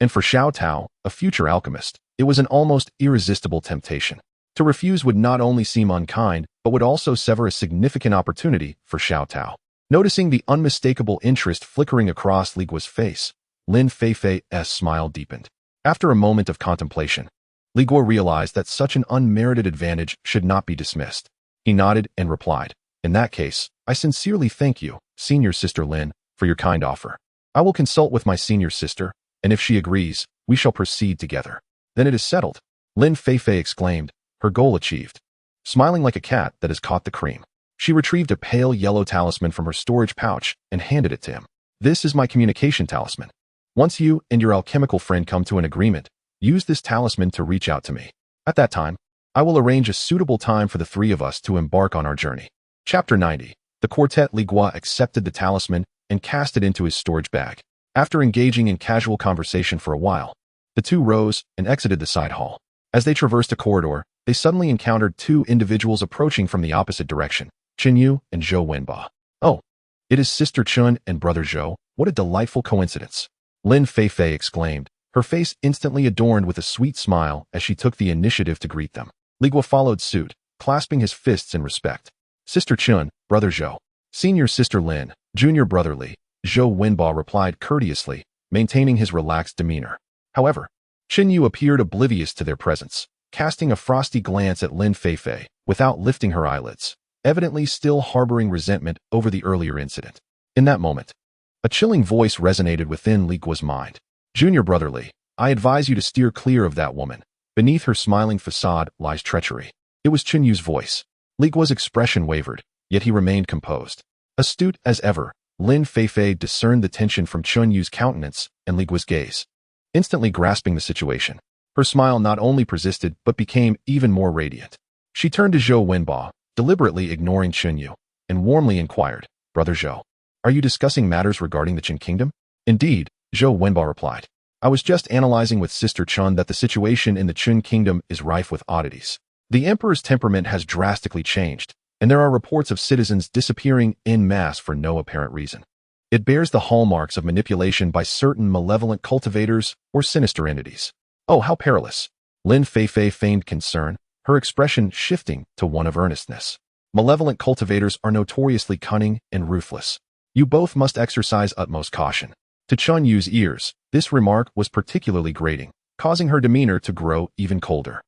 And for Xiao Tao, a future alchemist, it was an almost irresistible temptation. To refuse would not only seem unkind, but would also sever a significant opportunity for Xiao Tao. Noticing the unmistakable interest flickering across Li Guo's face, Lin Feifei's smile deepened. After a moment of contemplation, Li Guo realized that such an unmerited advantage should not be dismissed. He nodded and replied, "In that case, I sincerely thank you, senior sister Lin, for your kind offer. I will consult with my senior sister, and if she agrees, we shall proceed together." "Then it is settled," Lin Feifei exclaimed, her goal achieved. Smiling like a cat that has caught the cream, she retrieved a pale yellow talisman from her storage pouch and handed it to him. "This is my communication talisman. Once you and your alchemical friend come to an agreement, use this talisman to reach out to me. At that time, I will arrange a suitable time for the 3 of us to embark on our journey." Chapter 90. The quartet. Li Guo accepted the talisman and cast it into his storage bag. After engaging in casual conversation for a while, the 2 rose and exited the side hall. As they traversed a corridor, they suddenly encountered two individuals approaching from the opposite direction, Chen Yu and Zhou Wenba. Oh, it is Sister Chun and Brother Zhou. What a delightful coincidence. Lin Feifei exclaimed, her face instantly adorned with a sweet smile as she took the initiative to greet them. Li Guo followed suit, clasping his fists in respect. Sister Chun, Brother Zhou. Senior Sister Lin, Junior Brother Li, Zhou Wenba replied courteously, maintaining his relaxed demeanor. However, Chen Yu appeared oblivious to their presence, casting a frosty glance at Lin Feifei without lifting her eyelids, evidently still harboring resentment over the earlier incident. In that moment, a chilling voice resonated within Li Guo's mind. Junior Brother Li, I advise you to steer clear of that woman. Beneath her smiling facade lies treachery. It was Chen Yu's voice. Li Guo's expression wavered, yet he remained composed. Astute as ever, Lin Feifei discerned the tension from Chen Yu's countenance and Li Guo's gaze. Instantly grasping the situation, her smile not only persisted but became even more radiant. She turned to Zhou Wenba, deliberately ignoring Chen Yu, and warmly inquired, Brother Zhou, are you discussing matters regarding the Qin kingdom? Indeed, Zhou Wenba replied. I was just analyzing with Sister Chun that the situation in the Qin kingdom is rife with oddities. The emperor's temperament has drastically changed, and there are reports of citizens disappearing en masse for no apparent reason. It bears the hallmarks of manipulation by certain malevolent cultivators or sinister entities. Oh, how perilous! Lin Feifei feigned concern, her expression shifting to one of earnestness. Malevolent cultivators are notoriously cunning and ruthless. You both must exercise utmost caution. To Chen Yu's ears, this remark was particularly grating, causing her demeanor to grow even colder.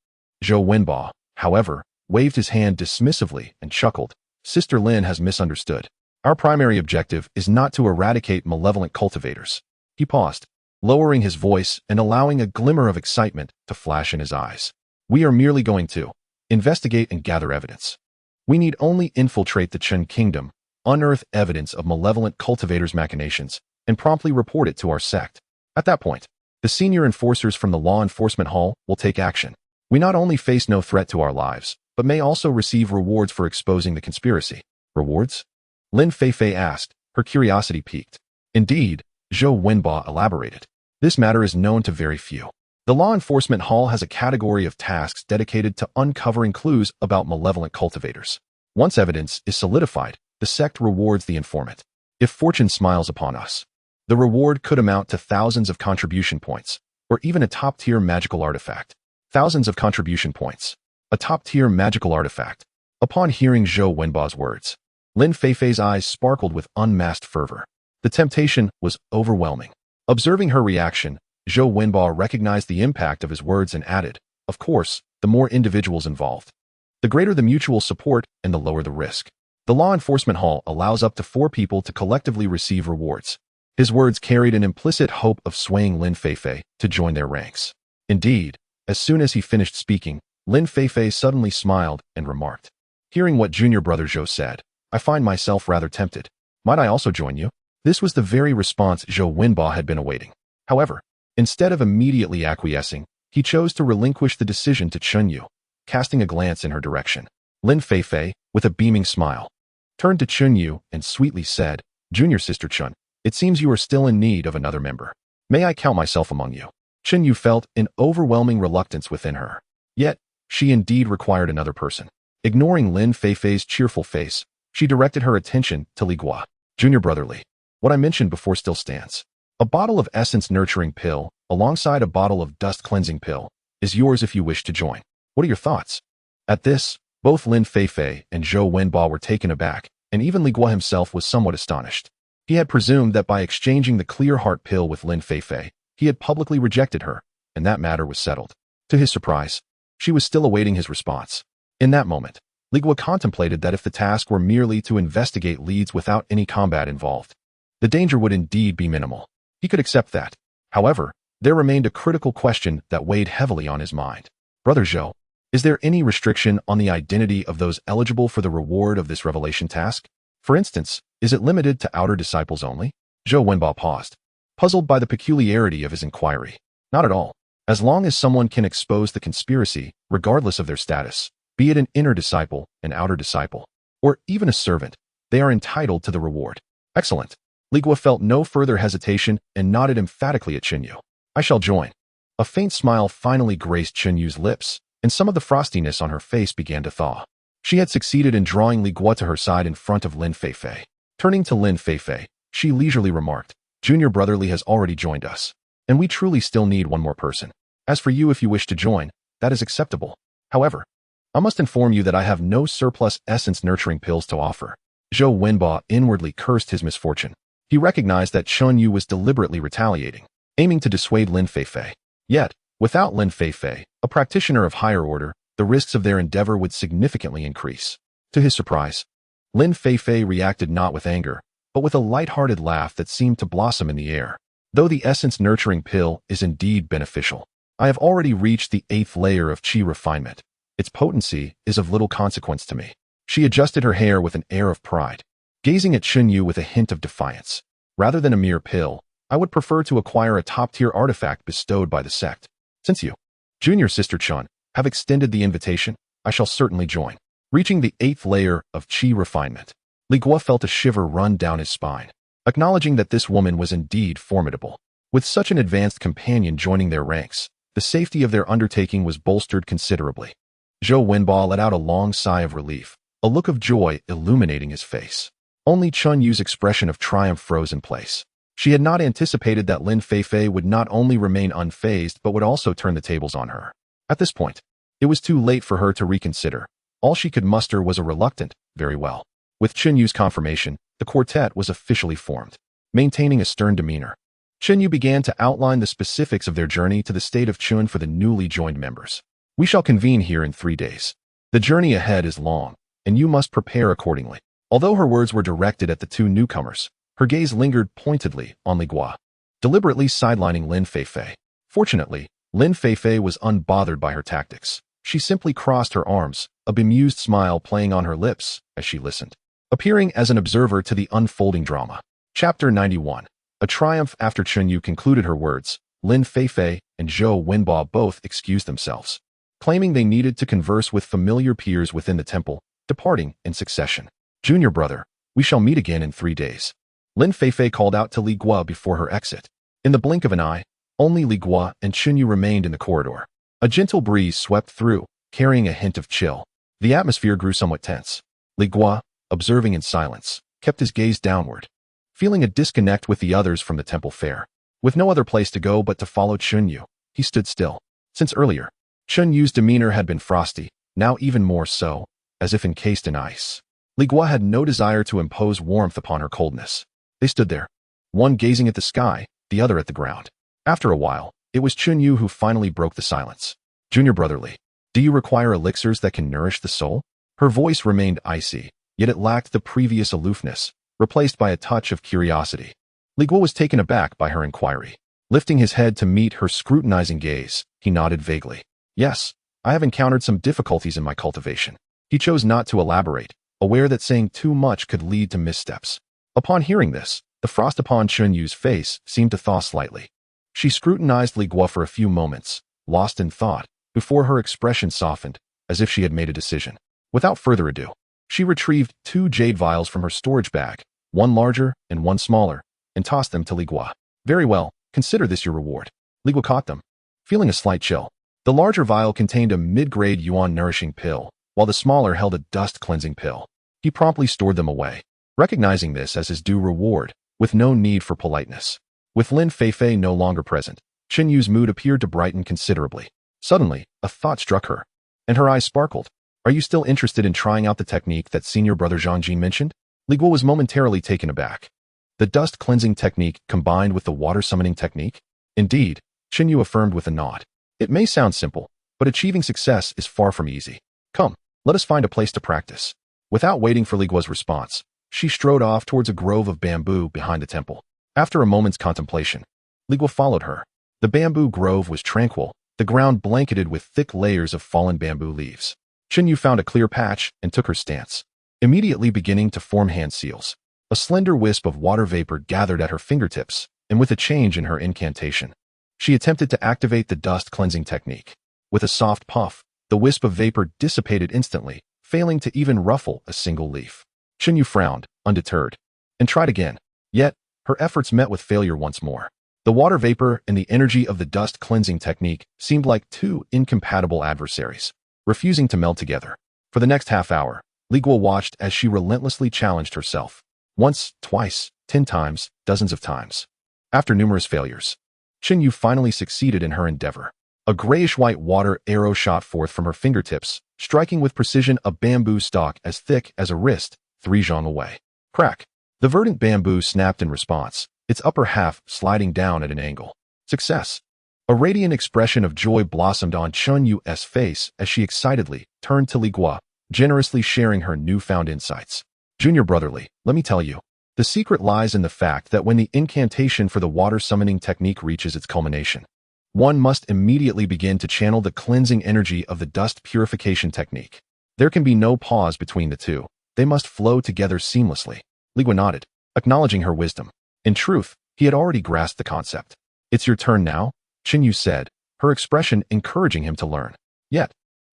Zhou Wenba, however, waved his hand dismissively and chuckled. Sister Lin has misunderstood. Our primary objective is not to eradicate malevolent cultivators. He paused, lowering his voice and allowing a glimmer of excitement to flash in his eyes. We are merely going to investigate and gather evidence. We need only infiltrate the Qin kingdom, unearth evidence of malevolent cultivators' machinations, and promptly report it to our sect. At that point, the senior enforcers from the law enforcement hall will take action. We not only face no threat to our lives, but may also receive rewards for exposing the conspiracy. Rewards? Lin Feifei asked, her curiosity piqued. Indeed, Zhou Wenba elaborated. This matter is known to very few. The law enforcement hall has a category of tasks dedicated to uncovering clues about malevolent cultivators. Once evidence is solidified, the sect rewards the informant. If fortune smiles upon us, the reward could amount to thousands of contribution points, or even a top-tier magical artifact. Thousands of contribution points. A top-tier magical artifact. Upon hearing Zhou Wenba's words, Lin Feifei's eyes sparkled with unmasked fervor. The temptation was overwhelming. Observing her reaction, Zhou Wenba recognized the impact of his words and added, of course, the more individuals involved, the greater the mutual support and the lower the risk. The law enforcement hall allows up to 4 people to collectively receive rewards. His words carried an implicit hope of swaying Lin Feifei to join their ranks. Indeed, as soon as he finished speaking, Lin Feifei suddenly smiled and remarked, hearing what Junior Brother Zhou said, I find myself rather tempted. Might I also join you? This was the very response Zhou Wenba had been awaiting. However, instead of immediately acquiescing, he chose to relinquish the decision to Chen Yu, casting a glance in her direction. Lin Feifei, with a beaming smile, turned to Chen Yu and sweetly said, Junior Sister Chun, it seems you are still in need of another member. May I count myself among you? Chen Yu felt an overwhelming reluctance within her. Yet, she indeed required another person. Ignoring Lin Feifei's cheerful face, she directed her attention to Li Guo. Junior Brother Li, what I mentioned before still stands. A bottle of essence nurturing pill, alongside a bottle of dust cleansing pill, is yours if you wish to join. What are your thoughts? At this, both Lin Feifei and Zhou Wenba were taken aback, and even Li Guo himself was somewhat astonished. He had presumed that by exchanging the clear heart pill with Lin Feifei, he had publicly rejected her, and that matter was settled. To his surprise, she was still awaiting his response. In that moment, Li Guo contemplated that if the task were merely to investigate leads without any combat involved, the danger would indeed be minimal. He could accept that. However, there remained a critical question that weighed heavily on his mind. Brother Zhou, is there any restriction on the identity of those eligible for the reward of this revelation task? For instance, is it limited to outer disciples only? Zhou Wenba paused, puzzled by the peculiarity of his inquiry. Not at all. As long as someone can expose the conspiracy, regardless of their status, be it an inner disciple, an outer disciple, or even a servant, they are entitled to the reward. Excellent. Li Guo felt no further hesitation and nodded emphatically at Chen Yu. I shall join. A faint smile finally graced Chen Yu's lips, and some of the frostiness on her face began to thaw. She had succeeded in drawing Li Guo to her side in front of Lin Feifei. Turning to Lin Feifei, she leisurely remarked, "Junior brother Li has already joined us, and we truly still need one more person. As for you, if you wish to join, that is acceptable. However, I must inform you that I have no surplus essence-nurturing pills to offer." Zhou Wenbo inwardly cursed his misfortune. He recognized that Chun Yu was deliberately retaliating, aiming to dissuade Lin Feifei. Yet, without Lin Feifei, a practitioner of higher order, the risks of their endeavor would significantly increase. To his surprise, Lin Feifei reacted not with anger, but with a light-hearted laugh that seemed to blossom in the air. "Though the essence-nurturing pill is indeed beneficial, I have already reached the 8th layer of qi refinement. Its potency is of little consequence to me." She adjusted her hair with an air of pride, gazing at Chun Yu with a hint of defiance. "Rather than a mere pill, I would prefer to acquire a top-tier artifact bestowed by the sect. Since you, junior sister Chun, have extended the invitation, I shall certainly join." Reaching the 8th layer of qi refinement, Li Guo felt a shiver run down his spine, acknowledging that this woman was indeed formidable. With such an advanced companion joining their ranks, the safety of their undertaking was bolstered considerably. Zhou Wenbo let out a long sigh of relief, a look of joy illuminating his face. Only Chun Yu's expression of triumph froze in place. She had not anticipated that Lin Feifei would not only remain unfazed but would also turn the tables on her. At this point, it was too late for her to reconsider. All she could muster was a reluctant, "Very well." With Chun Yu's confirmation, the quartet was officially formed. Maintaining a stern demeanor, Chun Yu began to outline the specifics of their journey to the state of Chun for the newly joined members. "We shall convene here in 3 days. The journey ahead is long, and you must prepare accordingly." Although her words were directed at the 2 newcomers, her gaze lingered pointedly on Li Guo, deliberately sidelining Lin Feifei. Fortunately, Lin Feifei was unbothered by her tactics. She simply crossed her arms, a bemused smile playing on her lips as she listened, appearing as an observer to the unfolding drama. Chapter 91. A triumph. After Chun Yu concluded her words, Lin Feifei and Zhou Wenbo both excused themselves, claiming they needed to converse with familiar peers within the temple, departing in succession. "Junior brother, we shall meet again in 3 days." Lin Feifei called out to Li Guo before her exit. In the blink of an eye, only Li Guo and Chun Yu remained in the corridor. A gentle breeze swept through, carrying a hint of chill. The atmosphere grew somewhat tense. Li Guo, observing in silence, kept his gaze downward, feeling a disconnect with the others from the temple fair. With no other place to go but to follow Chun Yu, he stood still. Since earlier, Chun Yu's demeanor had been frosty, now even more so, as if encased in ice. Li Guo had no desire to impose warmth upon her coldness. They stood there, one gazing at the sky, the other at the ground. After a while, it was Chun Yu who finally broke the silence. "Junior brother Li, do you require elixirs that can nourish the soul?" Her voice remained icy, yet it lacked the previous aloofness, replaced by a touch of curiosity. Li Guo was taken aback by her inquiry. Lifting his head to meet her scrutinizing gaze, he nodded vaguely. "Yes, I have encountered some difficulties in my cultivation." He chose not to elaborate, aware that saying too much could lead to missteps. Upon hearing this, the frost upon Chun Yu's face seemed to thaw slightly. She scrutinized Li Guo for a few moments, lost in thought, before her expression softened, as if she had made a decision. Without further ado, she retrieved 2 jade vials from her storage bag, one larger and one smaller, and tossed them to Li Guo. "Very well, consider this your reward." Li Guo caught them, feeling a slight chill. The larger vial contained a mid-grade yuan nourishing pill, while the smaller held a dust cleansing pill. He promptly stored them away, recognizing this as his due reward, with no need for politeness. With Lin Feifei no longer present, Chun Yu's mood appeared to brighten considerably. Suddenly, a thought struck her, and her eyes sparkled. "Are you still interested in trying out the technique that senior brother Zhang Jin mentioned?" Li Guo was momentarily taken aback. The dust cleansing technique combined with the water summoning technique? Indeed, Chun Yu affirmed with a nod. "It may sound simple, but achieving success is far from easy. Come, let us find a place to practice." Without waiting for Li Guo's response, she strode off towards a grove of bamboo behind the temple. After a moment's contemplation, Li Guo followed her. The bamboo grove was tranquil, the ground blanketed with thick layers of fallen bamboo leaves. Chun Yu found a clear patch and took her stance, immediately beginning to form hand seals. A slender wisp of water vapor gathered at her fingertips, and with a change in her incantation, she attempted to activate the dust cleansing technique. With a soft puff, the wisp of vapor dissipated instantly, failing to even ruffle a single leaf. Chun Yu frowned, undeterred, and tried again. Yet, her efforts met with failure once more. The water vapor and the energy of the dust cleansing technique seemed like 2 incompatible adversaries. refusing to meld together. For the next half hour, Li Guo watched as she relentlessly challenged herself. Once, twice, 10 times, dozens of times. After numerous failures, Qin Yu finally succeeded in her endeavor. A grayish-white water arrow shot forth from her fingertips, striking with precision a bamboo stalk as thick as a wrist, 3 zhang away. Crack! The verdant bamboo snapped in response, its upper half sliding down at an angle. Success! A radiant expression of joy blossomed on Qin Yu's face as she excitedly turned to Li Guo, generously sharing her newfound insights. Junior brotherly, let me tell you. The secret lies in the fact that when the incantation for the water summoning technique reaches its culmination, one must immediately begin to channel the cleansing energy of the dust purification technique. There can be no pause between the two. They must flow together seamlessly. Li Guo nodded, acknowledging her wisdom. In truth, he had already grasped the concept. It's your turn now, Qin Yu said, her expression encouraging him to learn. Yet,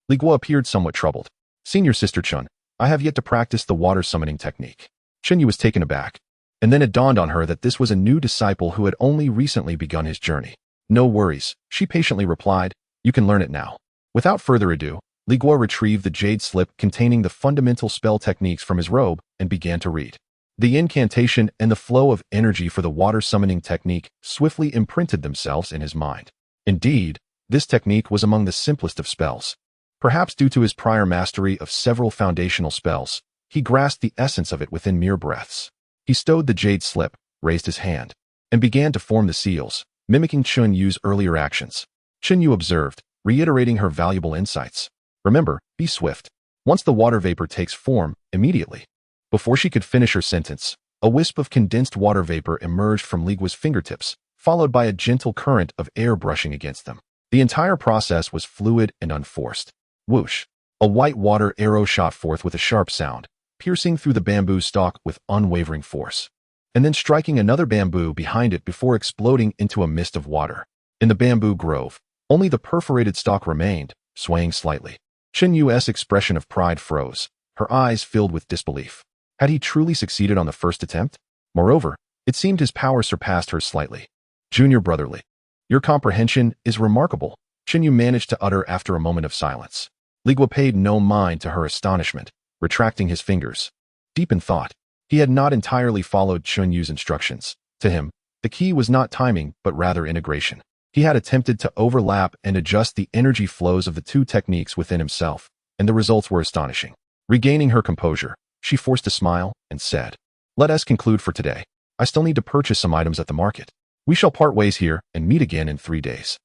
Li Guo appeared somewhat troubled. Senior sister Chun, I have yet to practice the water summoning technique. Qin Yu was taken aback, and then it dawned on her that this was a new disciple who had only recently begun his journey. No worries, she patiently replied, you can learn it now. Without further ado, Li Guo retrieved the jade slip containing the fundamental spell techniques from his robe and began to read. The incantation and the flow of energy for the water summoning technique swiftly imprinted themselves in his mind. Indeed, this technique was among the simplest of spells. Perhaps due to his prior mastery of several foundational spells, he grasped the essence of it within mere breaths. He stowed the jade slip, raised his hand, and began to form the seals, mimicking Qin Yu's earlier actions. Qin Yu observed, reiterating her valuable insights. Remember, be swift. Once the water vapor takes form, immediately. Before she could finish her sentence, a wisp of condensed water vapor emerged from Li Guo's fingertips, followed by a gentle current of air brushing against them. The entire process was fluid and unforced. Whoosh! A white water arrow shot forth with a sharp sound, piercing through the bamboo stalk with unwavering force, and then striking another bamboo behind it before exploding into a mist of water. In the bamboo grove, only the perforated stalk remained, swaying slightly. Qin Yu's expression of pride froze, her eyes filled with disbelief. Had he truly succeeded on the first attempt? Moreover, it seemed his power surpassed hers slightly. Junior brotherly, your comprehension is remarkable, Qin Yu managed to utter after a moment of silence. Li Guo paid no mind to her astonishment, retracting his fingers. Deep in thought, he had not entirely followed Qin Yu's instructions. To him, the key was not timing, but rather integration. He had attempted to overlap and adjust the energy flows of the two techniques within himself, and the results were astonishing. Regaining her composure, she forced a smile and said, let us conclude for today. I still need to purchase some items at the market. We shall part ways here and meet again in 3 days.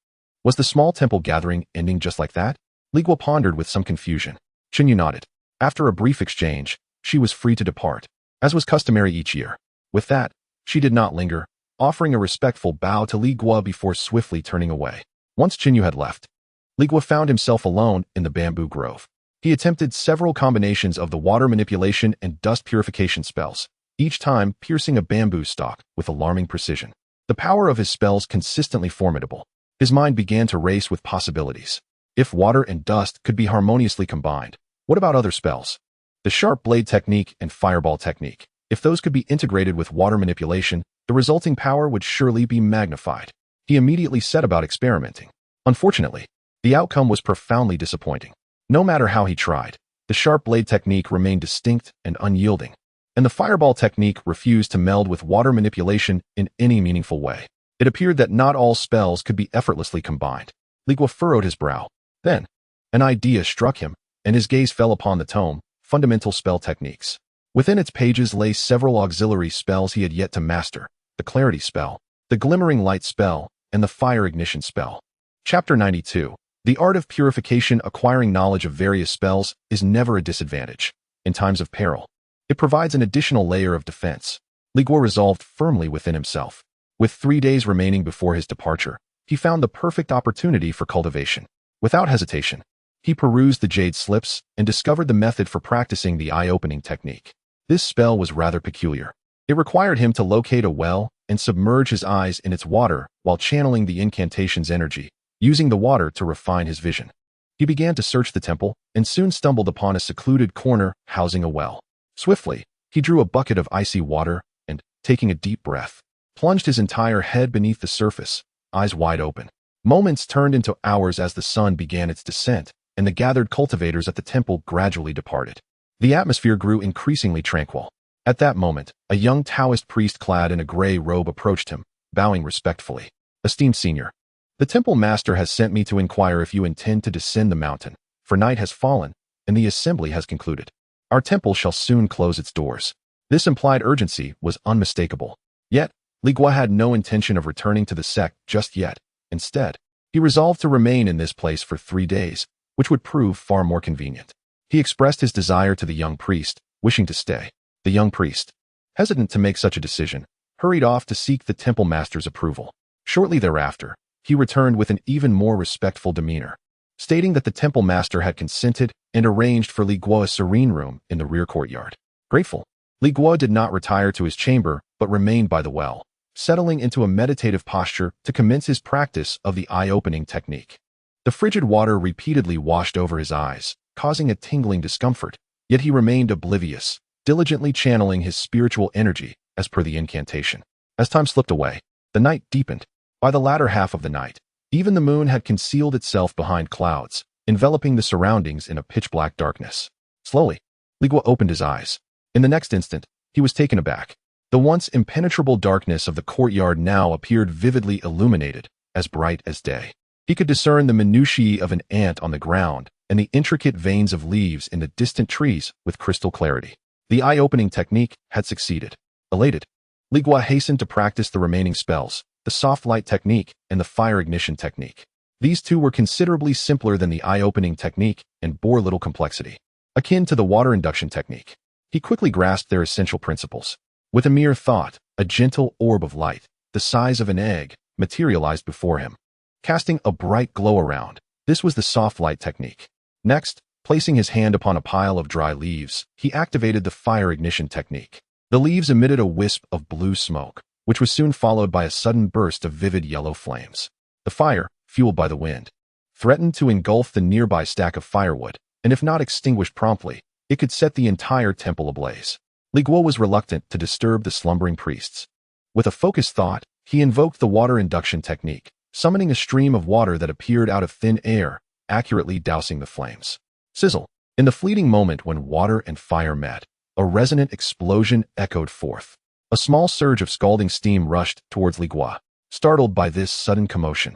Was the small temple gathering ending just like that? Li Guo pondered with some confusion. Qin Yu nodded. After a brief exchange, she was free to depart, as was customary each year. With that, she did not linger, offering a respectful bow to Li Guo before swiftly turning away. Once Qin Yu had left, Li Guo found himself alone in the bamboo grove. He attempted several combinations of the water manipulation and dust purification spells, each time piercing a bamboo stalk with alarming precision. The power of his spells consistently formidable. His mind began to race with possibilities. If water and dust could be harmoniously combined, what about other spells? The sharp blade technique and fireball technique. If those could be integrated with water manipulation, the resulting power would surely be magnified. He immediately set about experimenting. Unfortunately, the outcome was profoundly disappointing. No matter how he tried, the sharp blade technique remained distinct and unyielding, and the fireball technique refused to meld with water manipulation in any meaningful way. It appeared that not all spells could be effortlessly combined. Li Guo furrowed his brow. Then, an idea struck him, and his gaze fell upon the tome, Fundamental Spell Techniques. Within its pages lay several auxiliary spells he had yet to master, the Clarity Spell, the Glimmering Light Spell, and the Fire Ignition Spell. Chapter 92. The art of purification. Acquiring knowledge of various spells is never a disadvantage. In times of peril, it provides an additional layer of defense. Li Guo resolved firmly within himself. With 3 days remaining before his departure, he found the perfect opportunity for cultivation. Without hesitation, he perused the jade slips and discovered the method for practicing the eye-opening technique. This spell was rather peculiar. It required him to locate a well and submerge his eyes in its water while channeling the incantation's energy, using the water to refine his vision. He began to search the temple and soon stumbled upon a secluded corner housing a well. Swiftly, he drew a bucket of icy water and, taking a deep breath, plunged his entire head beneath the surface, eyes wide open. Moments turned into hours as the sun began its descent, and the gathered cultivators at the temple gradually departed. The atmosphere grew increasingly tranquil. At that moment, a young Taoist priest clad in a gray robe approached him, bowing respectfully. "Esteemed senior, the temple master has sent me to inquire if you intend to descend the mountain, for night has fallen, and the assembly has concluded. Our temple shall soon close its doors." This implied urgency was unmistakable. Yet, Li Guo had no intention of returning to the sect just yet. Instead, he resolved to remain in this place for 3 days, which would prove far more convenient. He expressed his desire to the young priest, wishing to stay. The young priest, hesitant to make such a decision, hurried off to seek the temple master's approval. Shortly thereafter, he returned with an even more respectful demeanor, stating that the temple master had consented and arranged for Li Guo a serene room in the rear courtyard. Grateful, Li Guo did not retire to his chamber but remained by the well, settling into a meditative posture to commence his practice of the eye-opening technique. The frigid water repeatedly washed over his eyes, causing a tingling discomfort, yet he remained oblivious, diligently channeling his spiritual energy as per the incantation. As time slipped away, the night deepened. By the latter half of the night, even the moon had concealed itself behind clouds, enveloping the surroundings in a pitch-black darkness. Slowly, Li Guo opened his eyes. In the next instant, he was taken aback. The once impenetrable darkness of the courtyard now appeared vividly illuminated, as bright as day. He could discern the minutiae of an ant on the ground and the intricate veins of leaves in the distant trees with crystal clarity. The eye-opening technique had succeeded. Elated, Li Guo hastened to practice the remaining spells, the soft light technique and the fire ignition technique. These two were considerably simpler than the eye-opening technique and bore little complexity. Akin to the water induction technique, he quickly grasped their essential principles. With a mere thought, a gentle orb of light, the size of an egg, materialized before him, casting a bright glow around. This was the soft light technique. Next, placing his hand upon a pile of dry leaves, he activated the fire ignition technique. The leaves emitted a wisp of blue smoke, which was soon followed by a sudden burst of vivid yellow flames. The fire, fueled by the wind, threatened to engulf the nearby stack of firewood, and if not extinguished promptly, it could set the entire temple ablaze. Li Guo was reluctant to disturb the slumbering priests. With a focused thought, he invoked the water induction technique, summoning a stream of water that appeared out of thin air, accurately dousing the flames. Sizzle! In the fleeting moment when water and fire met, a resonant explosion echoed forth. A small surge of scalding steam rushed towards Li Guo. Startled by this sudden commotion,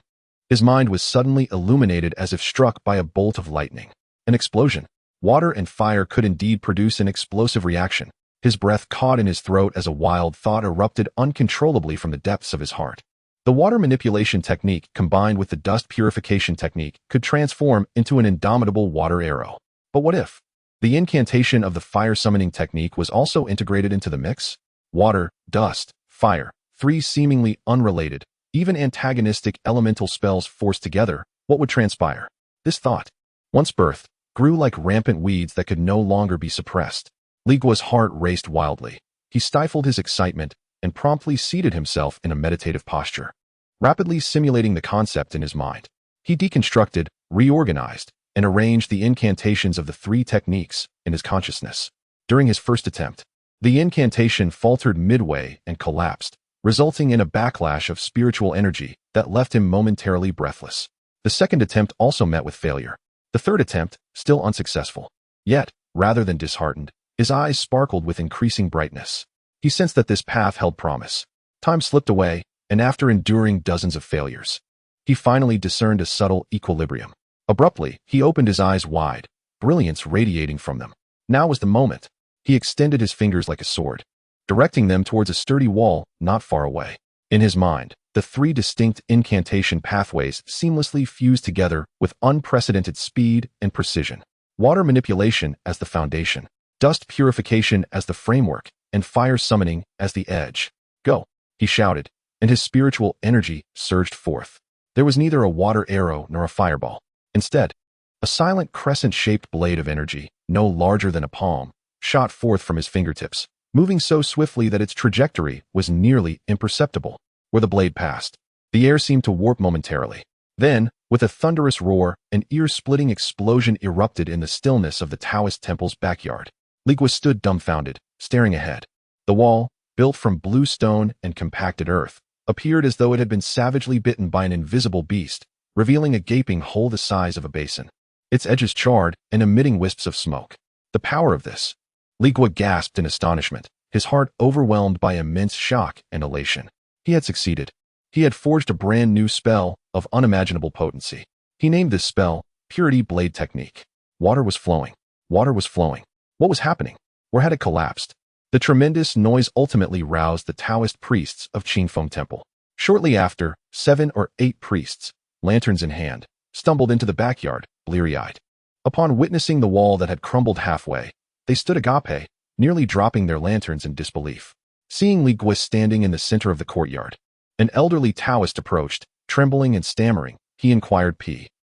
his mind was suddenly illuminated as if struck by a bolt of lightning. An explosion. Water and fire could indeed produce an explosive reaction. His breath caught in his throat as a wild thought erupted uncontrollably from the depths of his heart. The water manipulation technique combined with the dust purification technique could transform into an indomitable water arrow. But what if the incantation of the fire summoning technique was also integrated into the mix? Water, dust, fire, 3 seemingly unrelated, even antagonistic elemental spells forced together, what would transpire? This thought, once birthed, grew like rampant weeds that could no longer be suppressed. Li Guo's heart raced wildly. He stifled his excitement and promptly seated himself in a meditative posture, rapidly simulating the concept in his mind. He deconstructed, reorganized, and arranged the incantations of the 3 techniques in his consciousness. During his first attempt, the incantation faltered midway and collapsed, resulting in a backlash of spiritual energy that left him momentarily breathless. The second attempt also met with failure. The third attempt, still unsuccessful. Yet, rather than disheartened, his eyes sparkled with increasing brightness. He sensed that this path held promise. Time slipped away, and after enduring dozens of failures, he finally discerned a subtle equilibrium. Abruptly, he opened his eyes wide, brilliance radiating from them. Now was the moment. He extended his fingers like a sword, directing them towards a sturdy wall not far away. In his mind, the 3 distinct incantation pathways seamlessly fused together with unprecedented speed and precision. Water manipulation as the foundation, dust purification as the framework, and fire summoning as the edge. "Go!" he shouted, and his spiritual energy surged forth. There was neither a water arrow nor a fireball. Instead, a silent crescent-shaped blade of energy, no larger than a palm, shot forth from his fingertips, moving so swiftly that its trajectory was nearly imperceptible. Where the blade passed, the air seemed to warp momentarily. Then, with a thunderous roar, an ear-splitting explosion erupted in the stillness of the Taoist temple's backyard. Li Guo stood dumbfounded, staring ahead. The wall, built from blue stone and compacted earth, appeared as though it had been savagely bitten by an invisible beast, revealing a gaping hole the size of a basin. its edges charred and emitting wisps of smoke. The power of this! Li Guo gasped in astonishment, his heart overwhelmed by immense shock and elation. He had succeeded. He had forged a brand new spell of unimaginable potency. He named this spell Purity Blade Technique. Water was flowing. Water was flowing. What was happening? Or had it collapsed? The tremendous noise ultimately roused the Taoist priests of Qingfeng Temple. Shortly after, 7 or 8 priests, lanterns in hand, stumbled into the backyard, bleary-eyed. Upon witnessing the wall that had crumbled halfway, they stood agape, nearly dropping their lanterns in disbelief. Seeing Li Guo standing in the center of the courtyard, an elderly Taoist approached, trembling and stammering. He inquired,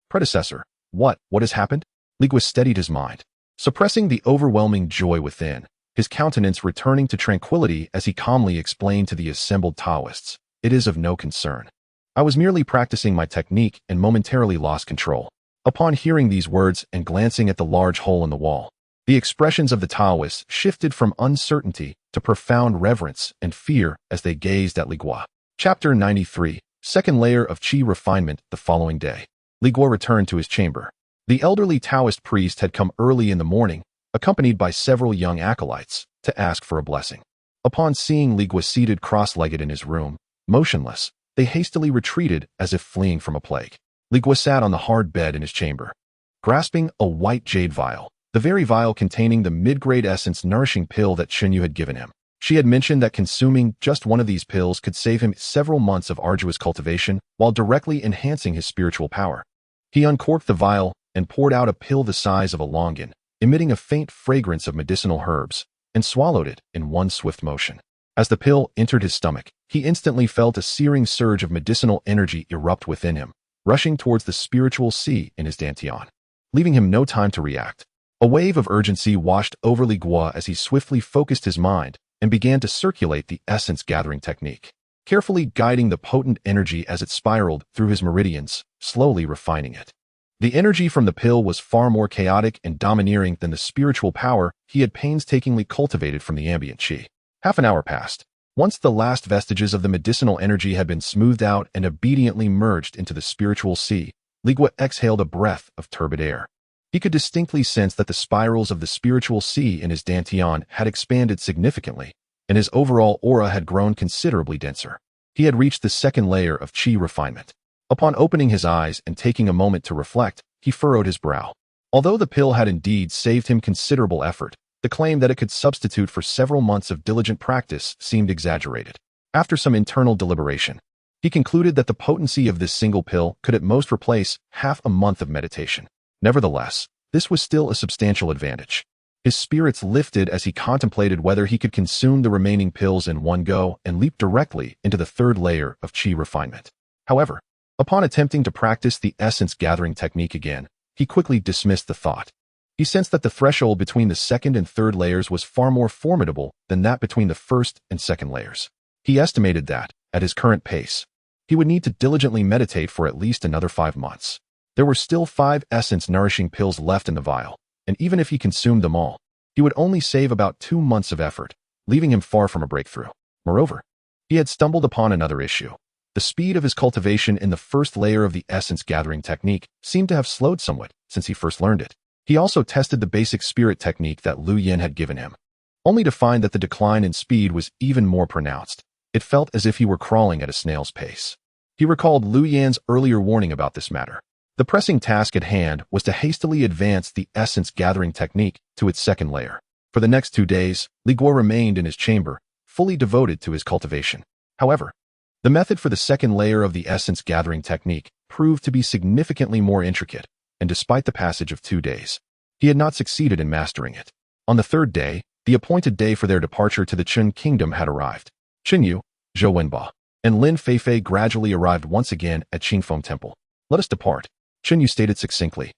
Predecessor, what has happened? Li Guo steadied his mind, suppressing the overwhelming joy within, his countenance returning to tranquility as he calmly explained to the assembled Taoists, "It is of no concern. I was merely practicing my technique and momentarily lost control." Upon hearing these words and glancing at the large hole in the wall, the expressions of the Taoists shifted from uncertainty to profound reverence and fear as they gazed at Li Guo. Chapter 93, Second Layer of Qi Refinement. The following day, Li Guo returned to his chamber. The elderly Taoist priest had come early in the morning, accompanied by several young acolytes, to ask for a blessing. Upon seeing Li Guo seated cross-legged in his room, motionless, they hastily retreated as if fleeing from a plague. Li Guo sat on the hard bed in his chamber, grasping a white jade vial, the very vial containing the mid-grade essence nourishing pill that Chunyu had given him. She had mentioned that consuming just one of these pills could save him several months of arduous cultivation while directly enhancing his spiritual power. He uncorked the vial and poured out a pill the size of a longan, emitting a faint fragrance of medicinal herbs, and swallowed it in one swift motion. As the pill entered his stomach, he instantly felt a searing surge of medicinal energy erupt within him, rushing towards the spiritual sea in his dantian, leaving him no time to react. A wave of urgency washed over Li Guo as he swiftly focused his mind and began to circulate the essence-gathering technique, carefully guiding the potent energy as it spiraled through his meridians, slowly refining it. The energy from the pill was far more chaotic and domineering than the spiritual power he had painstakingly cultivated from the ambient qi. Half an hour passed. Once the last vestiges of the medicinal energy had been smoothed out and obediently merged into the spiritual sea, Li Guo exhaled a breath of turbid air. He could distinctly sense that the spirals of the spiritual sea in his dantian had expanded significantly, and his overall aura had grown considerably denser. He had reached the second layer of qi refinement. Upon opening his eyes and taking a moment to reflect, he furrowed his brow. Although the pill had indeed saved him considerable effort, the claim that it could substitute for several months of diligent practice seemed exaggerated. After some internal deliberation, he concluded that the potency of this single pill could at most replace half a month of meditation. Nevertheless, this was still a substantial advantage. His spirits lifted as he contemplated whether he could consume the remaining pills in one go and leap directly into the third layer of qi refinement. However, upon attempting to practice the essence-gathering technique again, he quickly dismissed the thought. He sensed that the threshold between the second and third layers was far more formidable than that between the first and second layers. He estimated that, at his current pace, he would need to diligently meditate for at least another 5 months. There were still 5 essence-nourishing pills left in the vial, and even if he consumed them all, he would only save about 2 months of effort, leaving him far from a breakthrough. Moreover, he had stumbled upon another issue. The speed of his cultivation in the first layer of the essence-gathering technique seemed to have slowed somewhat since he first learned it. He also tested the basic spirit technique that Lu Yan had given him, only to find that the decline in speed was even more pronounced. It felt as if he were crawling at a snail's pace. He recalled Lu Yan's earlier warning about this matter. The pressing task at hand was to hastily advance the essence-gathering technique to its second layer. For the next 2 days, Li Guo remained in his chamber, fully devoted to his cultivation. However, the method for the second layer of the essence-gathering technique proved to be significantly more intricate, and despite the passage of 2 days, he had not succeeded in mastering it. On the third day, the appointed day for their departure to the Qin kingdom had arrived. Qinyu, Zhou Wenba, and Lin Feifei gradually arrived once again at Qingfeng Temple. "Let us depart," Qinyu stated succinctly,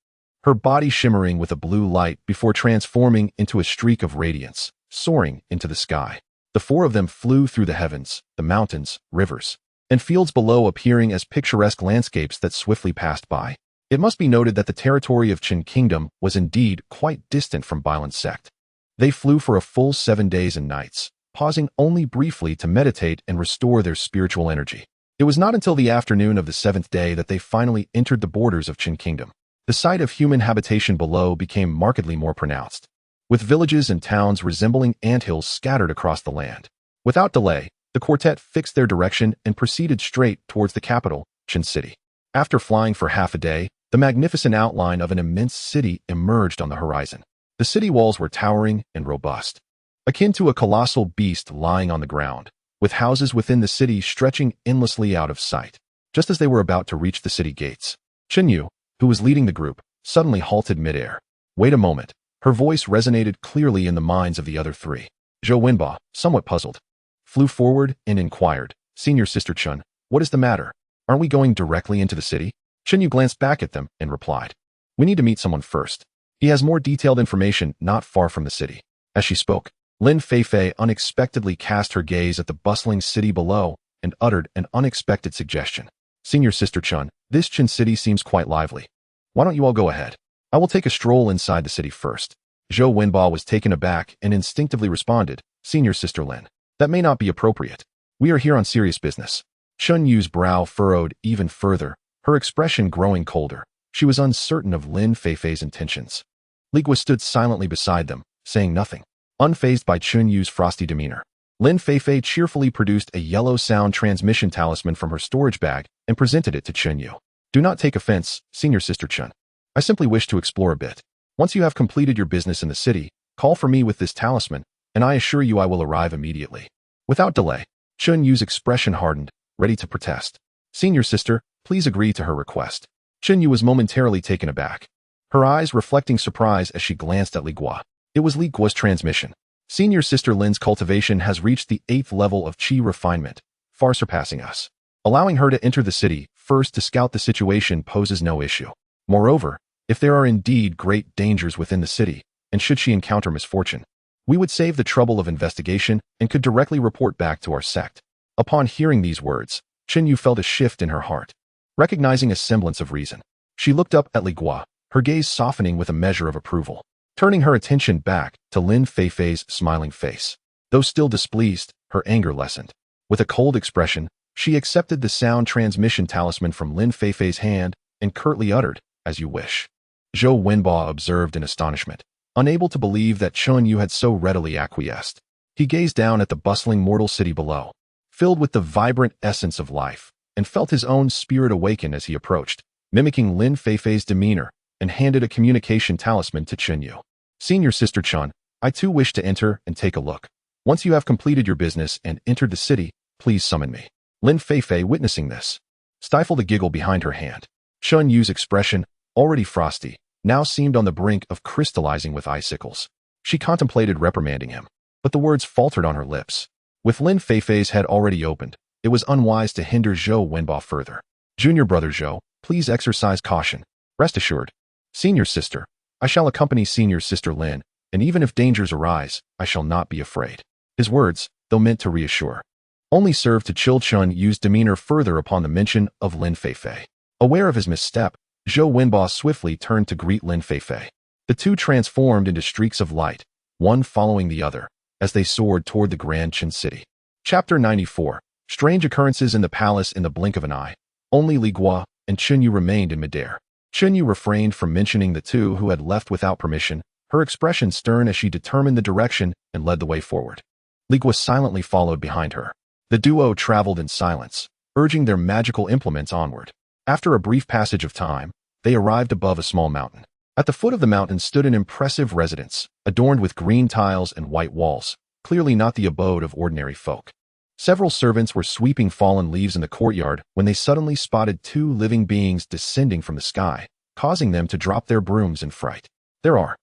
her body shimmering with a blue light before transforming into a streak of radiance, soaring into the sky. The 4 of them flew through the heavens, the mountains, rivers, and fields below appearing as picturesque landscapes that swiftly passed by. It must be noted that the territory of Qin Kingdom was indeed quite distant from Bailan's sect. They flew for a full 7 days and nights, pausing only briefly to meditate and restore their spiritual energy. It was not until the afternoon of the 7th day that they finally entered the borders of Qin Kingdom. The sight of human habitation below became markedly more pronounced, with villages and towns resembling anthills scattered across the land. Without delay, the quartet fixed their direction and proceeded straight towards the capital, Qin City. After flying for half a day, the magnificent outline of an immense city emerged on the horizon. The city walls were towering and robust, akin to a colossal beast lying on the ground, with houses within the city stretching endlessly out of sight. Just as they were about to reach the city gates, Yu, who was leading the group, suddenly halted midair. Wait a moment. Her voice resonated clearly in the minds of the other three. Zhou Wenba, somewhat puzzled, flew forward and inquired, Senior Sister Chun, what is the matter? Aren't we going directly into the city? Yu glanced back at them and replied, we need to meet someone first. He has more detailed information not far from the city. As she spoke, Lin Feifei unexpectedly cast her gaze at the bustling city below and uttered an unexpected suggestion. Senior Sister Chun, this Qin City seems quite lively. Why don't you all go ahead? I will take a stroll inside the city first. Zhou Wenba was taken aback and instinctively responded, Senior Sister Lin, that may not be appropriate. We are here on serious business. Chun Yu's brow furrowed even further, her expression growing colder. She was uncertain of Lin Feifei's intentions. Li Guo stood silently beside them, saying nothing, unfazed by Chun Yu's frosty demeanor. Lin Feifei cheerfully produced a yellow sound transmission talisman from her storage bag and presented it to Chun Yu. Do not take offense, Senior Sister Chun. I simply wish to explore a bit. Once you have completed your business in the city, call for me with this talisman, and I assure you I will arrive immediately. Without delay, Chun Yu's expression hardened, ready to protest. Senior Sister, please agree to her request. Chun Yu was momentarily taken aback, her eyes reflecting surprise as she glanced at Li Guo. It was Li Guo's transmission. Senior Sister Lin's cultivation has reached the 8th level of qi refinement, far surpassing us. Allowing her to enter the city first to scout the situation poses no issue. Moreover, if there are indeed great dangers within the city, and should she encounter misfortune, we would save the trouble of investigation and could directly report back to our sect. Upon hearing these words, Chun Yu felt a shift in her heart. Recognizing a semblance of reason, she looked up at Li Guo, her gaze softening with a measure of approval, turning her attention back to Lin Feifei's smiling face. Though still displeased, her anger lessened. With a cold expression, she accepted the sound transmission talisman from Lin Feifei's hand and curtly uttered, as you wish. Zhou Wenba observed in astonishment, unable to believe that Chun Yu had so readily acquiesced. He gazed down at the bustling mortal city below, filled with the vibrant essence of life, and felt his own spirit awaken as he approached, mimicking Lin Feifei's demeanor, and handed a communication talisman to Chun Yu. Senior Sister Chun, I too wish to enter and take a look. Once you have completed your business and entered the city, please summon me. Lin Feifei, witnessing this, stifled a giggle behind her hand. Chun Yu's expression, already frosty, now seemed on the brink of crystallizing with icicles. She contemplated reprimanding him, but the words faltered on her lips. With Lin Feifei's head already opened, it was unwise to hinder Zhou Wenba further. Junior brother Zhou, please exercise caution. Rest assured. Senior Sister, I shall accompany Senior Sister Lin, and even if dangers arise, I shall not be afraid. His words, though meant to reassure, only served to chill Chun Yu's demeanor further upon the mention of Lin Feifei. Aware of his misstep, Zhou Wenba swiftly turned to greet Lin Feifei. The two transformed into streaks of light, one following the other, as they soared toward the Grand Qin City. Chapter 94. Strange occurrences in the palace in the blink of an eye. Only Li Guo and Chun Yu remained in midair. Chun Yu refrained from mentioning the two who had left without permission, her expression stern as she determined the direction and led the way forward. Li Guo silently followed behind her. The duo traveled in silence, urging their magical implements onward. After a brief passage of time, they arrived above a small mountain. At the foot of the mountain stood an impressive residence, adorned with green tiles and white walls, clearly not the abode of ordinary folk. Several servants were sweeping fallen leaves in the courtyard when they suddenly spotted two living beings descending from the sky, causing them to drop their brooms in fright. There are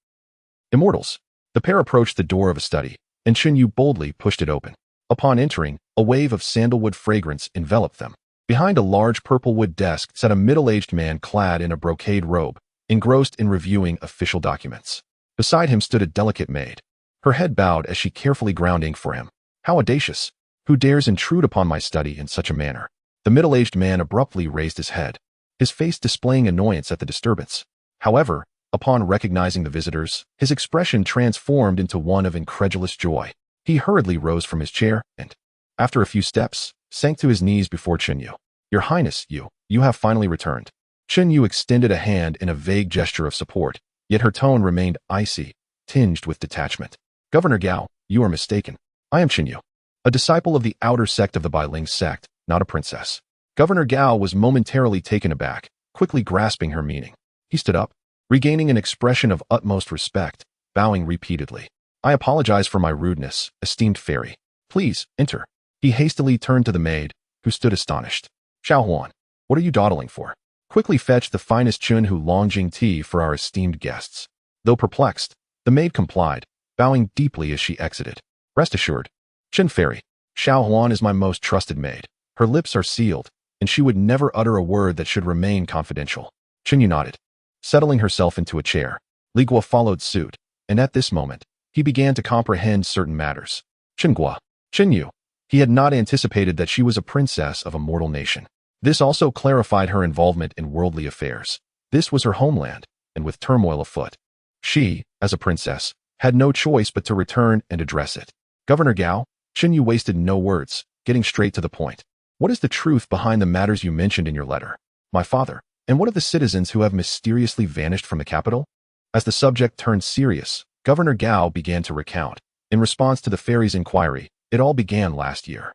immortals. The pair approached the door of a study, and Chun Yu boldly pushed it open. Upon entering, a wave of sandalwood fragrance enveloped them. Behind a large purple wood desk sat a middle-aged man clad in a brocade robe, engrossed in reviewing official documents. Beside him stood a delicate maid, her head bowed as she carefully ground ink for him. How audacious! Who dares intrude upon my study in such a manner? The middle-aged man abruptly raised his head, his face displaying annoyance at the disturbance. However, upon recognizing the visitors, his expression transformed into one of incredulous joy. He hurriedly rose from his chair and, after a few steps, sank to his knees before Chun Yu. Your Highness, you have finally returned. Chen Yu extended a hand in a vague gesture of support, yet her tone remained icy, tinged with detachment. Governor Gao, you are mistaken. I am Chen Yu, a disciple of the outer sect of the Bailing sect, not a princess. Governor Gao was momentarily taken aback, quickly grasping her meaning. He stood up, regaining an expression of utmost respect, bowing repeatedly. I apologize for my rudeness, esteemed fairy. Please, enter. He hastily turned to the maid, who stood astonished. Xiao Huan, what are you dawdling for? Quickly fetch the finest Chunhu Longjing tea for our esteemed guests. Though perplexed, the maid complied, bowing deeply as she exited. Rest assured, Chen Fairy, Xiao Huan is my most trusted maid. Her lips are sealed, and she would never utter a word that should remain confidential. Chen Yu nodded. Settling herself into a chair, Li Guo followed suit, and at this moment, he began to comprehend certain matters. Chen Guo, Chen Yu. He had not anticipated that she was a princess of a mortal nation. This also clarified her involvement in worldly affairs. This was her homeland, and with turmoil afoot, she, as a princess, had no choice but to return and address it. Governor Gao, Chen Yu wasted no words, getting straight to the point. What is the truth behind the matters you mentioned in your letter? My father, and what of the citizens who have mysteriously vanished from the capital? As the subject turned serious, Governor Gao began to recount. In response to the fairy's inquiry, it all began last year.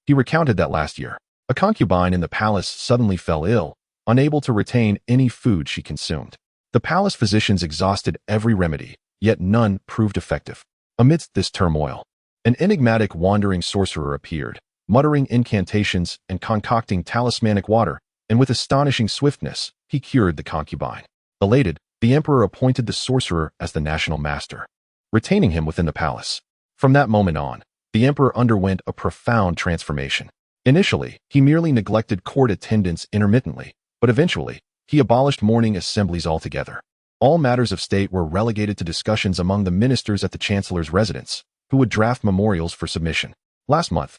He recounted that last year, a concubine in the palace suddenly fell ill, unable to retain any food she consumed. The palace physicians exhausted every remedy, yet none proved effective. Amidst this turmoil, an enigmatic wandering sorcerer appeared, muttering incantations and concocting talismanic water, and with astonishing swiftness, he cured the concubine. Elated, the emperor appointed the sorcerer as the national master, retaining him within the palace. From that moment on, the emperor underwent a profound transformation. Initially, he merely neglected court attendance intermittently, but eventually, he abolished mourning assemblies altogether. All matters of state were relegated to discussions among the ministers at the chancellor's residence, who would draft memorials for submission. Last month,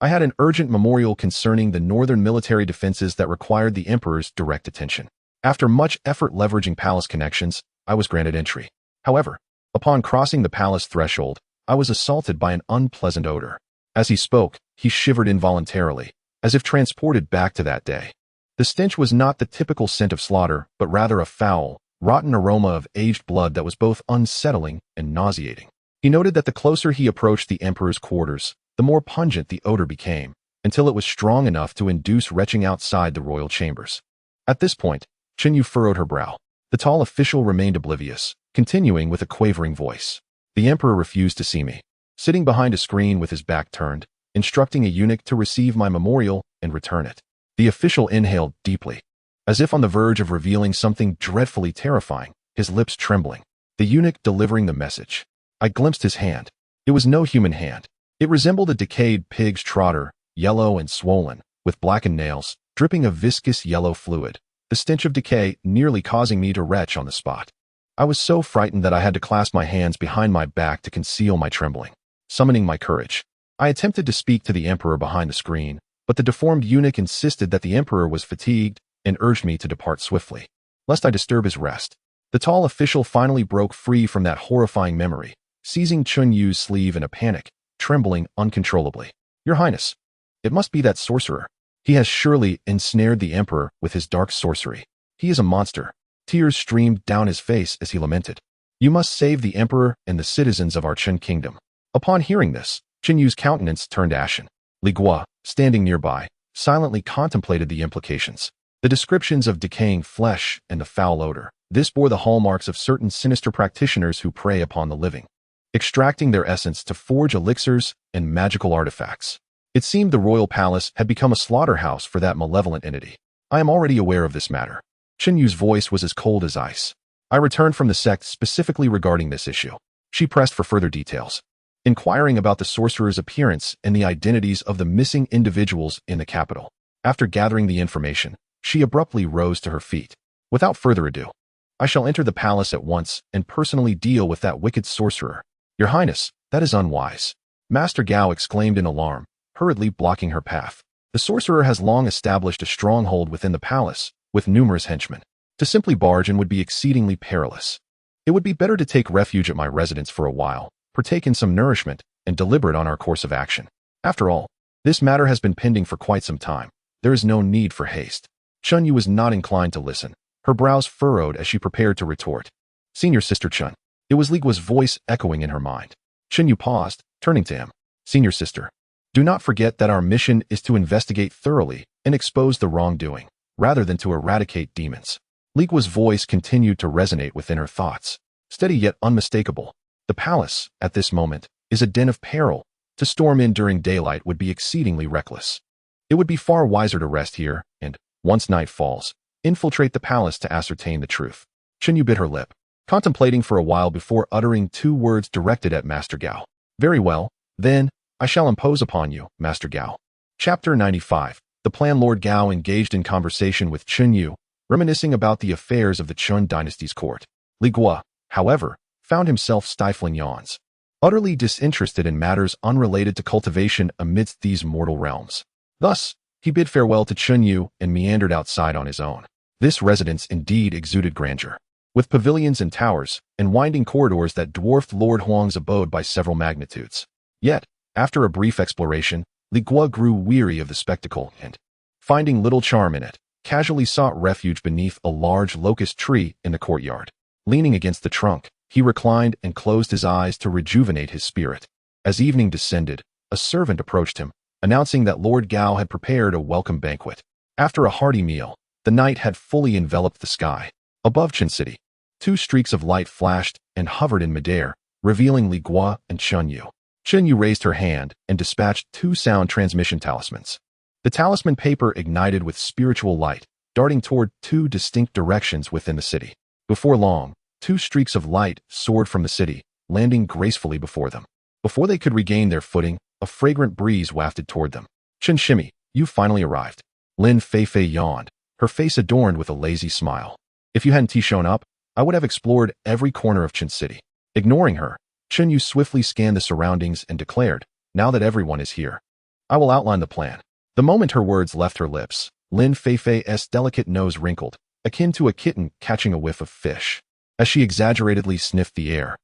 I had an urgent memorial concerning the northern military defenses that required the emperor's direct attention. After much effort leveraging palace connections, I was granted entry. However, upon crossing the palace threshold, I was assaulted by an unpleasant odor. As he spoke, he shivered involuntarily, as if transported back to that day. The stench was not the typical scent of slaughter, but rather a foul, rotten aroma of aged blood that was both unsettling and nauseating. He noted that the closer he approached the emperor's quarters, the more pungent the odor became, until it was strong enough to induce retching outside the royal chambers. At this point, Chen Yu furrowed her brow. The tall official remained oblivious, continuing with a quavering voice. The emperor refused to see me, sitting behind a screen with his back turned, instructing a eunuch to receive my memorial and return it. The official inhaled deeply, as if on the verge of revealing something dreadfully terrifying, his lips trembling. The eunuch delivering the message. I glimpsed his hand. It was no human hand. It resembled a decayed pig's trotter, yellow and swollen, with blackened nails, dripping a viscous yellow fluid, the stench of decay nearly causing me to retch on the spot. I was so frightened that I had to clasp my hands behind my back to conceal my trembling. Summoning my courage, I attempted to speak to the emperor behind the screen, but the deformed eunuch insisted that the emperor was fatigued and urged me to depart swiftly, lest I disturb his rest. The tall official finally broke free from that horrifying memory, seizing Chun Yu's sleeve in a panic, trembling uncontrollably. Your Highness, it must be that sorcerer. He has surely ensnared the emperor with his dark sorcery. He is a monster. Tears streamed down his face as he lamented. You must save the emperor and the citizens of our Chen kingdom. Upon hearing this, Chen Yu's countenance turned ashen. Li Guo, standing nearby, silently contemplated the implications. The descriptions of decaying flesh and the foul odor. This bore the hallmarks of certain sinister practitioners who prey upon the living, extracting their essence to forge elixirs and magical artifacts. It seemed the royal palace had become a slaughterhouse for that malevolent entity. I am already aware of this matter. Chen Yu's voice was as cold as ice. I returned from the sect specifically regarding this issue. She pressed for further details, inquiring about the sorcerer's appearance and the identities of the missing individuals in the capital. After gathering the information, she abruptly rose to her feet. Without further ado, I shall enter the palace at once and personally deal with that wicked sorcerer. Your Highness, that is unwise. Master Gao exclaimed in alarm, hurriedly blocking her path. The sorcerer has long established a stronghold within the palace, with numerous henchmen. To simply barge in would be exceedingly perilous. It would be better to take refuge at my residence for a while, partake in some nourishment, and deliberate on our course of action. After all, this matter has been pending for quite some time. There is no need for haste. Chun Yu was not inclined to listen. Her brows furrowed as she prepared to retort. Senior Sister Chun. It was Li Guo's voice echoing in her mind. Chun Yu paused, turning to him. Senior Sister. Do not forget that our mission is to investigate thoroughly and expose the wrongdoing, rather than to eradicate demons. Li Guo's voice continued to resonate within her thoughts, steady yet unmistakable. The palace, at this moment, is a den of peril. To storm in during daylight would be exceedingly reckless. It would be far wiser to rest here and, once night falls, infiltrate the palace to ascertain the truth. Chun Yu bit her lip, contemplating for a while before uttering 2 words directed at Master Gao. Very well, then, I shall impose upon you, Master Gao. Chapter 95. The plan. Lord Gao engaged in conversation with Chun Yu, reminiscing about the affairs of the Chun dynasty's court. Li Guo, however, found himself stifling yawns, utterly disinterested in matters unrelated to cultivation amidst these mortal realms. Thus, he bid farewell to Chun Yu and meandered outside on his own. This residence indeed exuded grandeur, with pavilions and towers, and winding corridors that dwarfed Lord Huang's abode by several magnitudes. Yet, after a brief exploration, Li Guo grew weary of the spectacle and, finding little charm in it, casually sought refuge beneath a large locust tree in the courtyard. Leaning against the trunk, he reclined and closed his eyes to rejuvenate his spirit. As evening descended, a servant approached him, announcing that Lord Gao had prepared a welcome banquet. After a hearty meal, the night had fully enveloped the sky. Above Qin City, 2 streaks of light flashed and hovered in midair, revealing Li Guo and Chun Yu. Chun Yu raised her hand and dispatched 2 sound transmission talismans. The talisman paper ignited with spiritual light, darting toward 2 distinct directions within the city. Before long, 2 streaks of light soared from the city, landing gracefully before them. Before they could regain their footing, a fragrant breeze wafted toward them. Chen Shimmy, you finally arrived. Lin Feifei yawned, her face adorned with a lazy smile. If you hadn't shown up, I would have explored every corner of Qin City. Ignoring her, Chen Yu swiftly scanned the surroundings and declared, now that everyone is here, I will outline the plan. The moment her words left her lips, Lin Feifei's delicate nose wrinkled, akin to a kitten catching a whiff of fish. As she exaggeratedly sniffed the air.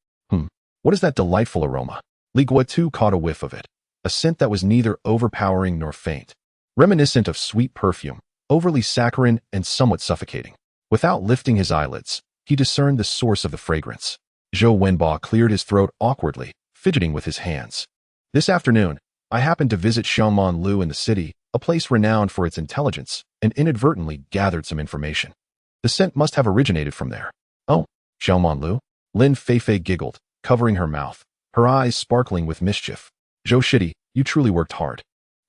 What is that delightful aroma? Li Guo too caught a whiff of it, a scent that was neither overpowering nor faint, reminiscent of sweet perfume, overly saccharine and somewhat suffocating. Without lifting his eyelids, he discerned the source of the fragrance. Zhou Wenba cleared his throat awkwardly, fidgeting with his hands. This afternoon, I happened to visit Xiaoman Lu in the city, a place renowned for its intelligence, and inadvertently gathered some information. The scent must have originated from there. Oh, Xiaoman Lu? Lin Feifei giggled, covering her mouth, her eyes sparkling with mischief. Zhou Shidi, you truly worked hard,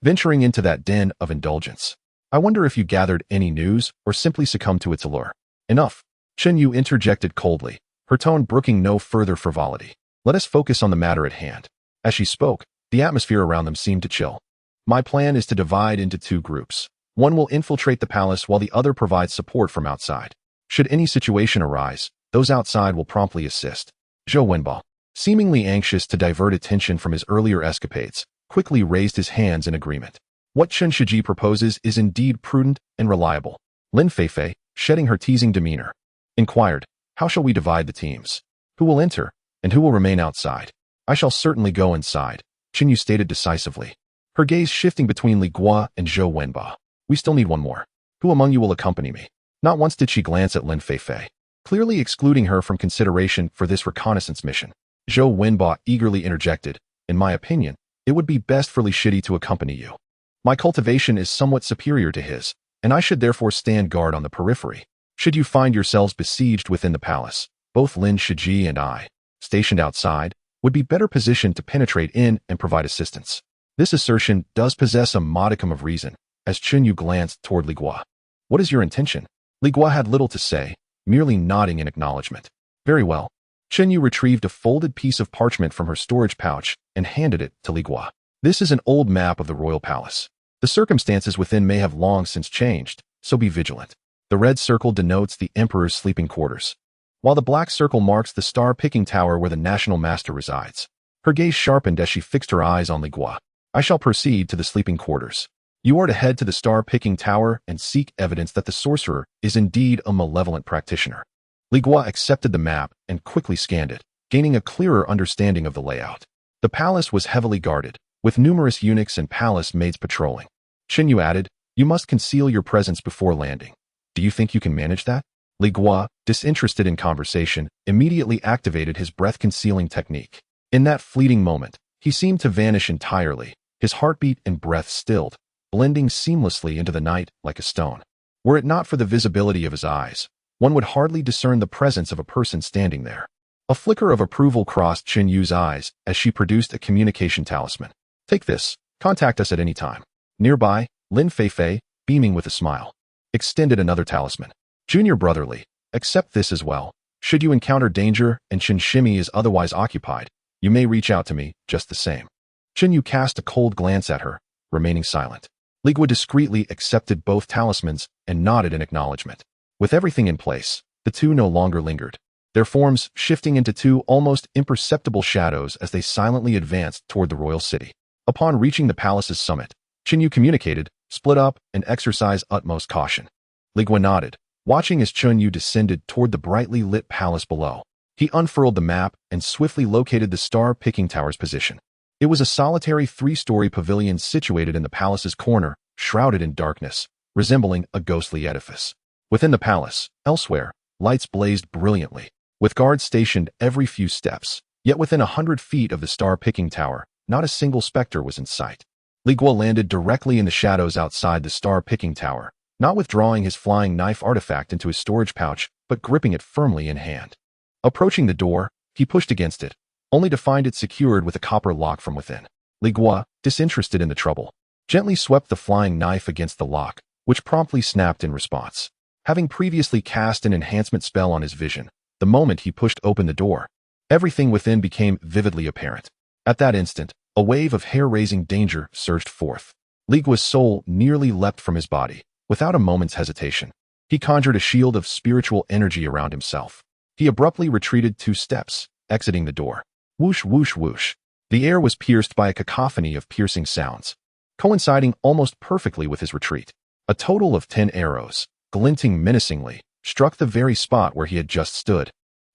venturing into that den of indulgence. I wonder if you gathered any news or simply succumbed to its allure. Enough. Chen Yu interjected coldly, her tone brooking no further frivolity. Let us focus on the matter at hand. As she spoke, the atmosphere around them seemed to chill. My plan is to divide into 2 groups. One will infiltrate the palace while the other provides support from outside. Should any situation arise, those outside will promptly assist. Zhou Wenba, seemingly anxious to divert attention from his earlier escapades, quickly raised his hands in agreement. What Chen Shiji proposes is indeed prudent and reliable. Lin Feifei, shedding her teasing demeanor, inquired, how shall we divide the teams? Who will enter, and who will remain outside? I shall certainly go inside, Chen Yu stated decisively, her gaze shifting between Li Guo and Zhou Wenba. We still need one more. Who among you will accompany me? Not once did she glance at Lin Feifei, clearly excluding her from consideration for this reconnaissance mission. Zhou Wenba eagerly interjected, in my opinion, it would be best for Li Shidi to accompany you. My cultivation is somewhat superior to his, and I should therefore stand guard on the periphery. Should you find yourselves besieged within the palace, both Lin Shiji and I, stationed outside, would be better positioned to penetrate in and provide assistance. This assertion does possess a modicum of reason, as Chen Yu glanced toward Li Guo. What is your intention? Li Guo had little to say, merely nodding in acknowledgement. Very well. Chen Yu retrieved a folded piece of parchment from her storage pouch and handed it to Li Guo. This is an old map of the royal palace. The circumstances within may have long since changed, so be vigilant. The red circle denotes the emperor's sleeping quarters, while the black circle marks the star-picking tower where the national master resides. Her gaze sharpened as she fixed her eyes on Li Guo. I shall proceed to the sleeping quarters. You are to head to the star-picking tower and seek evidence that the sorcerer is indeed a malevolent practitioner. Li Guo accepted the map and quickly scanned it, gaining a clearer understanding of the layout. The palace was heavily guarded, with numerous eunuchs and palace maids patrolling. Chen Yu added, You must conceal your presence before landing. Do you think you can manage that? Li Guo, disinterested in conversation, immediately activated his breath-concealing technique. In that fleeting moment, he seemed to vanish entirely, his heartbeat and breath stilled, blending seamlessly into the night like a stone. Were it not for the visibility of his eyes, one would hardly discern the presence of a person standing there. A flicker of approval crossed Chen Yu's eyes as she produced a communication talisman. Take this. Contact us at any time. Nearby, Lin Feifei, beaming with a smile, extended another talisman. Junior brotherly, accept this as well. Should you encounter danger and Chen Shimi is otherwise occupied, you may reach out to me just the same. Chen Yu cast a cold glance at her, remaining silent. Li Guo discreetly accepted both talismans and nodded in acknowledgement. With everything in place, the two no longer lingered, their forms shifting into two almost imperceptible shadows as they silently advanced toward the royal city. Upon reaching the palace's summit, Chen Yu communicated, split up, and exercise utmost caution. Li Guo nodded, watching as Chen Yu descended toward the brightly lit palace below. He unfurled the map and swiftly located the star-picking tower's position. It was a solitary 3-story pavilion situated in the palace's corner, shrouded in darkness, resembling a ghostly edifice. Within the palace, elsewhere, lights blazed brilliantly, with guards stationed every few steps. Yet within 100 feet of the star-picking tower, not a single specter was in sight. Li Guo landed directly in the shadows outside the star-picking tower, not withdrawing his flying knife artifact into his storage pouch, but gripping it firmly in hand. Approaching the door, he pushed against it, only to find it secured with a copper lock from within. Li Guo, disinterested in the trouble, gently swept the flying knife against the lock, which promptly snapped in response. Having previously cast an enhancement spell on his vision, the moment he pushed open the door, everything within became vividly apparent. At that instant, a wave of hair-raising danger surged forth. Li Guo's soul nearly leapt from his body. Without a moment's hesitation, he conjured a shield of spiritual energy around himself. He abruptly retreated 2 steps, exiting the door. Whoosh, whoosh, whoosh. The air was pierced by a cacophony of piercing sounds, coinciding almost perfectly with his retreat. A total of 10 arrows, glinting menacingly, struck the very spot where he had just stood,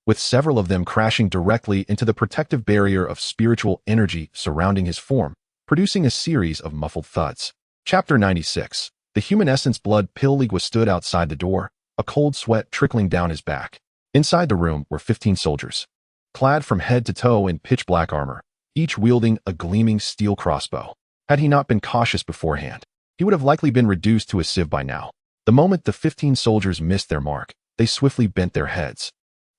with several of them crashing directly into the protective barrier of spiritual energy surrounding his form, producing a series of muffled thuds. Chapter 96. The human essence blood pill. Li Guo stood outside the door, a cold sweat trickling down his back. Inside the room were 15 soldiers, clad from head to toe in pitch-black armor, each wielding a gleaming steel crossbow. Had he not been cautious beforehand, he would have likely been reduced to a sieve by now. The moment the 15 soldiers missed their mark, they swiftly bent their heads,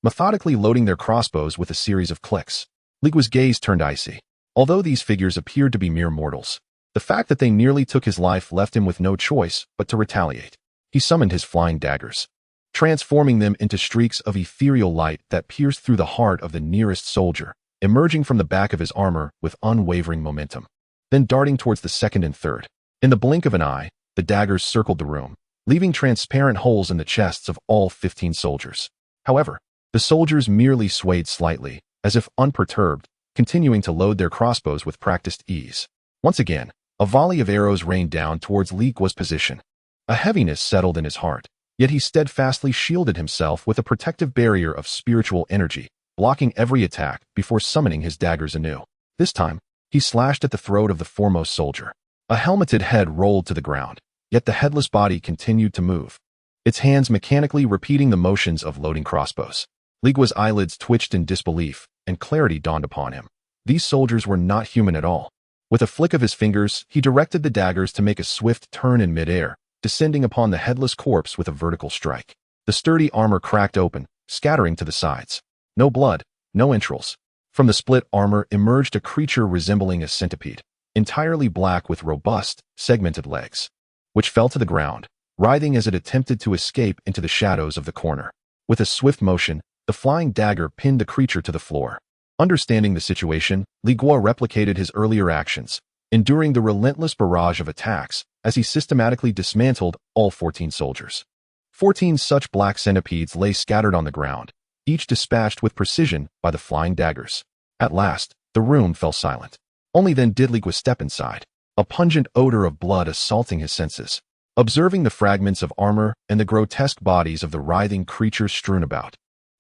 methodically loading their crossbows with a series of clicks. Li Guo's gaze turned icy. Although these figures appeared to be mere mortals, the fact that they nearly took his life left him with no choice but to retaliate. He summoned his flying daggers, transforming them into streaks of ethereal light that pierced through the heart of the nearest soldier, emerging from the back of his armor with unwavering momentum, then darting towards the second and third. In the blink of an eye, the daggers circled the room, leaving transparent holes in the chests of all 15 soldiers. However, the soldiers merely swayed slightly, as if unperturbed, continuing to load their crossbows with practiced ease. Once again, a volley of arrows rained down towards Li Guo's position. A heaviness settled in his heart, yet he steadfastly shielded himself with a protective barrier of spiritual energy, blocking every attack before summoning his daggers anew. This time, he slashed at the throat of the foremost soldier. A helmeted head rolled to the ground, yet the headless body continued to move, its hands mechanically repeating the motions of loading crossbows. Li Guo's eyelids twitched in disbelief, and clarity dawned upon him. These soldiers were not human at all. With a flick of his fingers, he directed the daggers to make a swift turn in midair, descending upon the headless corpse with a vertical strike. The sturdy armor cracked open, scattering to the sides. No blood, no entrails. From the split armor emerged a creature resembling a centipede, entirely black with robust, segmented legs, which fell to the ground, writhing as it attempted to escape into the shadows of the corner. With a swift motion, the flying dagger pinned the creature to the floor. Understanding the situation, Li Guo replicated his earlier actions, enduring the relentless barrage of attacks as he systematically dismantled all 14 soldiers. 14 such black centipedes lay scattered on the ground, each dispatched with precision by the flying daggers. At last, the room fell silent. Only then did Li Guo step inside, a pungent odor of blood assaulting his senses. Observing the fragments of armor and the grotesque bodies of the writhing creatures strewn about,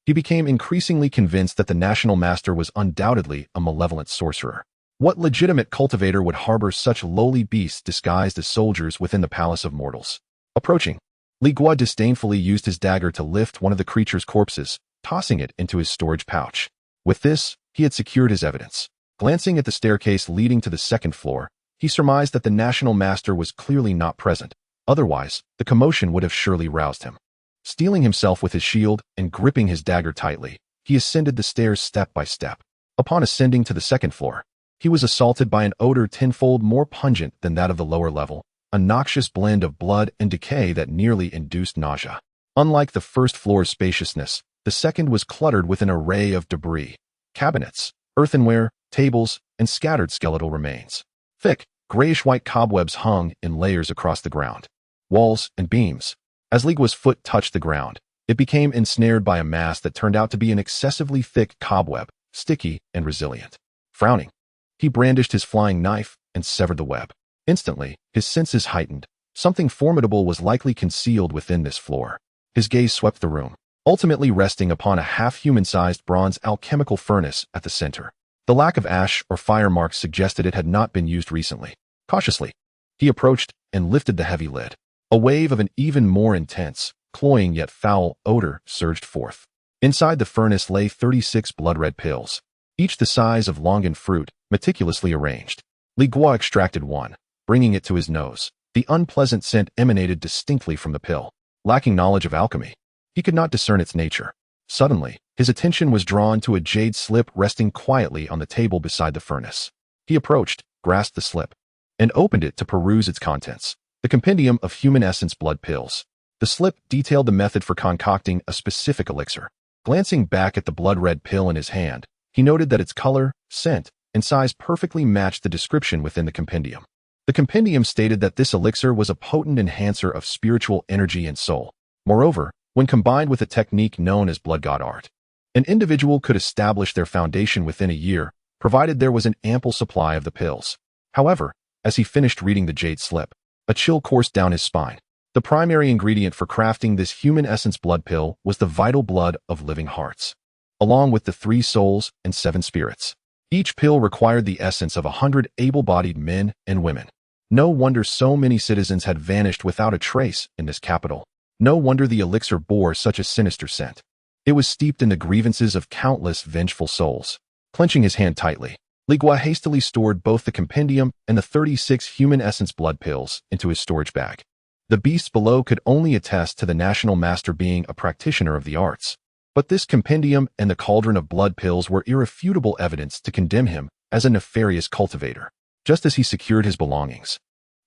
he became increasingly convinced that the national master was undoubtedly a malevolent sorcerer. What legitimate cultivator would harbor such lowly beasts disguised as soldiers within the palace of mortals? Approaching, Li Guo disdainfully used his dagger to lift one of the creature's corpses, tossing it into his storage pouch. With this, he had secured his evidence. Glancing at the staircase leading to the second floor, he surmised that the national master was clearly not present. Otherwise, the commotion would have surely roused him. Steeling himself with his shield and gripping his dagger tightly, he ascended the stairs step by step. Upon ascending to the second floor, he was assaulted by an odor tenfold more pungent than that of the lower level, a noxious blend of blood and decay that nearly induced nausea. Unlike the first floor's spaciousness, the second was cluttered with an array of debris, cabinets, earthenware, tables, and scattered skeletal remains. Thick, grayish-white cobwebs hung in layers across the ground, walls, and beams. As Li Guo's foot touched the ground, it became ensnared by a mass that turned out to be an excessively thick cobweb, sticky and resilient. Frowning, he brandished his flying knife and severed the web. Instantly, his senses heightened. Something formidable was likely concealed within this floor. His gaze swept the room, ultimately resting upon a half-human-sized bronze alchemical furnace at the center. The lack of ash or fire marks suggested it had not been used recently. Cautiously, he approached and lifted the heavy lid. A wave of an even more intense, cloying yet foul odor surged forth. Inside the furnace lay 36 blood-red pills, each the size of longan fruit, meticulously arranged. Li Guo extracted one, bringing it to his nose. The unpleasant scent emanated distinctly from the pill. Lacking knowledge of alchemy, he could not discern its nature. Suddenly, his attention was drawn to a jade slip resting quietly on the table beside the furnace. He approached, grasped the slip, and opened it to peruse its contents. The compendium of human essence blood pills. The slip detailed the method for concocting a specific elixir. Glancing back at the blood-red pill in his hand, he noted that its color, scent, and size perfectly matched the description within the compendium. The compendium stated that this elixir was a potent enhancer of spiritual energy and soul. Moreover, when combined with a technique known as blood god art, an individual could establish their foundation within a year, provided there was an ample supply of the pills. However, as he finished reading the jade slip, a chill coursed down his spine. The primary ingredient for crafting this human essence blood pill was the vital blood of living hearts, along with the 3 souls and 7 spirits. Each pill required the essence of 100 able-bodied men and women. No wonder so many citizens had vanished without a trace in this capital. No wonder the elixir bore such a sinister scent. It was steeped in the grievances of countless vengeful souls. Clenching his hand tightly, Li Guo hastily stored both the compendium and the 36 human essence blood pills into his storage bag. The beasts below could only attest to the national master being a practitioner of the arts. But this compendium and the cauldron of blood pills were irrefutable evidence to condemn him as a nefarious cultivator. Just as he secured his belongings,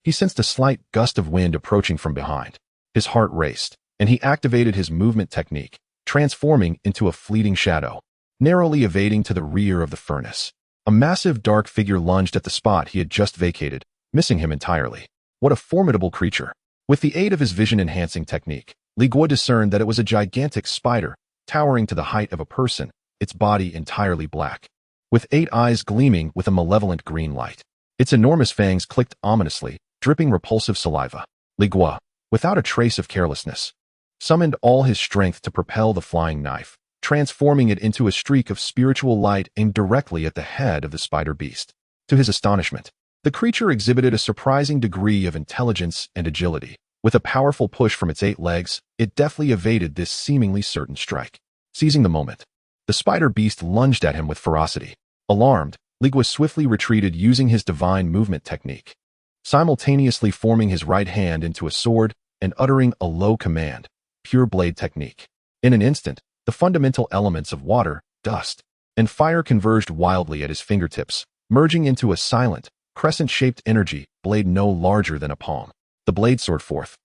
he sensed a slight gust of wind approaching from behind. His heart raced, and he activated his movement technique, transforming into a fleeting shadow, narrowly evading to the rear of the furnace. A massive dark figure lunged at the spot he had just vacated, missing him entirely. What a formidable creature! With the aid of his vision-enhancing technique, Li Guo discerned that it was a gigantic spider, towering to the height of a person, its body entirely black, with 8 eyes gleaming with a malevolent green light. Its enormous fangs clicked ominously, dripping repulsive saliva. Li Guo, without a trace of carelessness, summoned all his strength to propel the flying knife, transforming it into a streak of spiritual light aimed directly at the head of the spider beast. To his astonishment, the creature exhibited a surprising degree of intelligence and agility. With a powerful push from its 8 legs, it deftly evaded this seemingly certain strike. Seizing the moment, the spider beast lunged at him with ferocity. Alarmed, Li Guo swiftly retreated using his divine movement technique, simultaneously forming his right hand into a sword and uttering a low command, pure blade technique. In an instant, the fundamental elements of water, dust, and fire converged wildly at his fingertips, merging into a silent, crescent-shaped energy blade no larger than a palm. The blade soared forth,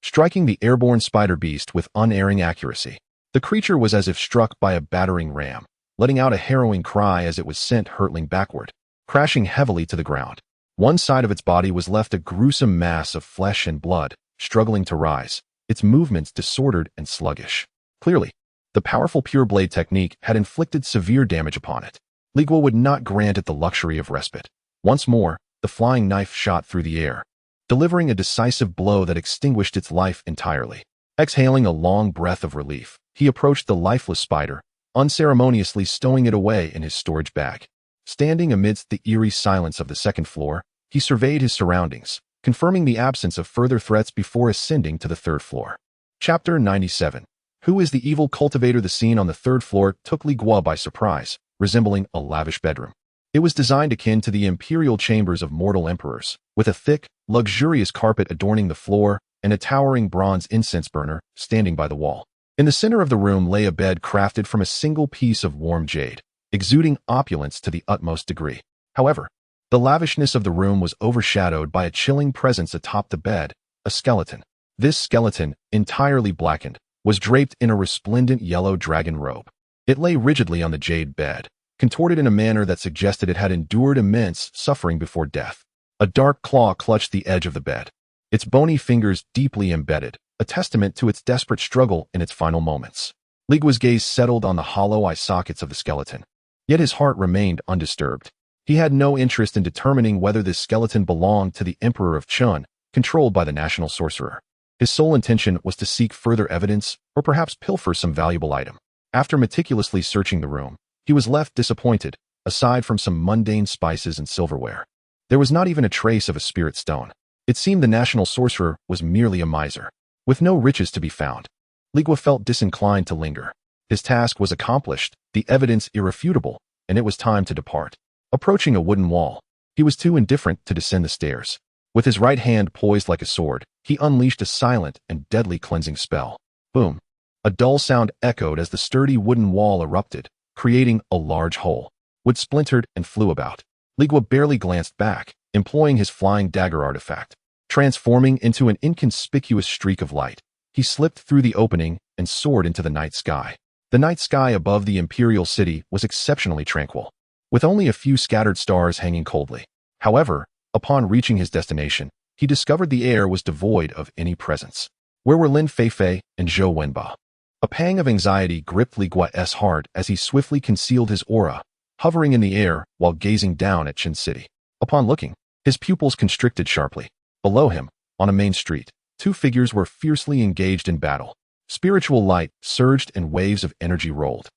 striking the airborne spider beast with unerring accuracy. The creature was as if struck by a battering ram, letting out a harrowing cry as it was sent hurtling backward, crashing heavily to the ground. One side of its body was left a gruesome mass of flesh and blood, struggling to rise, its movements disordered and sluggish. Clearly, the powerful pure blade technique had inflicted severe damage upon it. Li Guo would not grant it the luxury of respite. Once more, the flying knife shot through the air, delivering a decisive blow that extinguished its life entirely. Exhaling a long breath of relief, he approached the lifeless spider, unceremoniously stowing it away in his storage bag. Standing amidst the eerie silence of the second floor, he surveyed his surroundings, confirming the absence of further threats before ascending to the third floor. Chapter 97. Who is the evil cultivator? The scene on the third floor took Li Guo by surprise, resembling a lavish bedroom. It was designed akin to the imperial chambers of mortal emperors, with a thick, luxurious carpet adorning the floor and a towering bronze incense burner standing by the wall. In the center of the room lay a bed crafted from a single piece of warm jade, exuding opulence to the utmost degree. However, the lavishness of the room was overshadowed by a chilling presence atop the bed, a skeleton. This skeleton, entirely blackened, was draped in a resplendent yellow dragon robe. It lay rigidly on the jade bed, contorted in a manner that suggested it had endured immense suffering before death. A dark claw clutched the edge of the bed, its bony fingers deeply embedded, a testament to its desperate struggle in its final moments. Li Guo's gaze settled on the hollow eye sockets of the skeleton. Yet his heart remained undisturbed. He had no interest in determining whether this skeleton belonged to the Emperor of Chun, controlled by the national sorcerer. His sole intention was to seek further evidence or perhaps pilfer some valuable item. After meticulously searching the room, he was left disappointed, aside from some mundane spices and silverware. There was not even a trace of a spirit stone. It seemed the national sorcerer was merely a miser, with no riches to be found. Li Guo felt disinclined to linger. His task was accomplished, the evidence irrefutable, and it was time to depart. Approaching a wooden wall, he was too indifferent to descend the stairs. With his right hand poised like a sword, he unleashed a silent and deadly cleansing spell. Boom! A dull sound echoed as the sturdy wooden wall erupted, creating a large hole. Wood splintered and flew about. Li Guo barely glanced back, employing his flying dagger artifact. Transforming into an inconspicuous streak of light, he slipped through the opening and soared into the night sky. The night sky above the imperial city was exceptionally tranquil, with only a few scattered stars hanging coldly. However, upon reaching his destination, he discovered the air was devoid of any presence. Where were Lin Feifei and Zhou Wenba? A pang of anxiety gripped Li Guo's heart as he swiftly concealed his aura, hovering in the air while gazing down at Qin City. Upon looking, his pupils constricted sharply. Below him, on a main street, two figures were fiercely engaged in battle. Spiritual light surged and waves of energy rolled,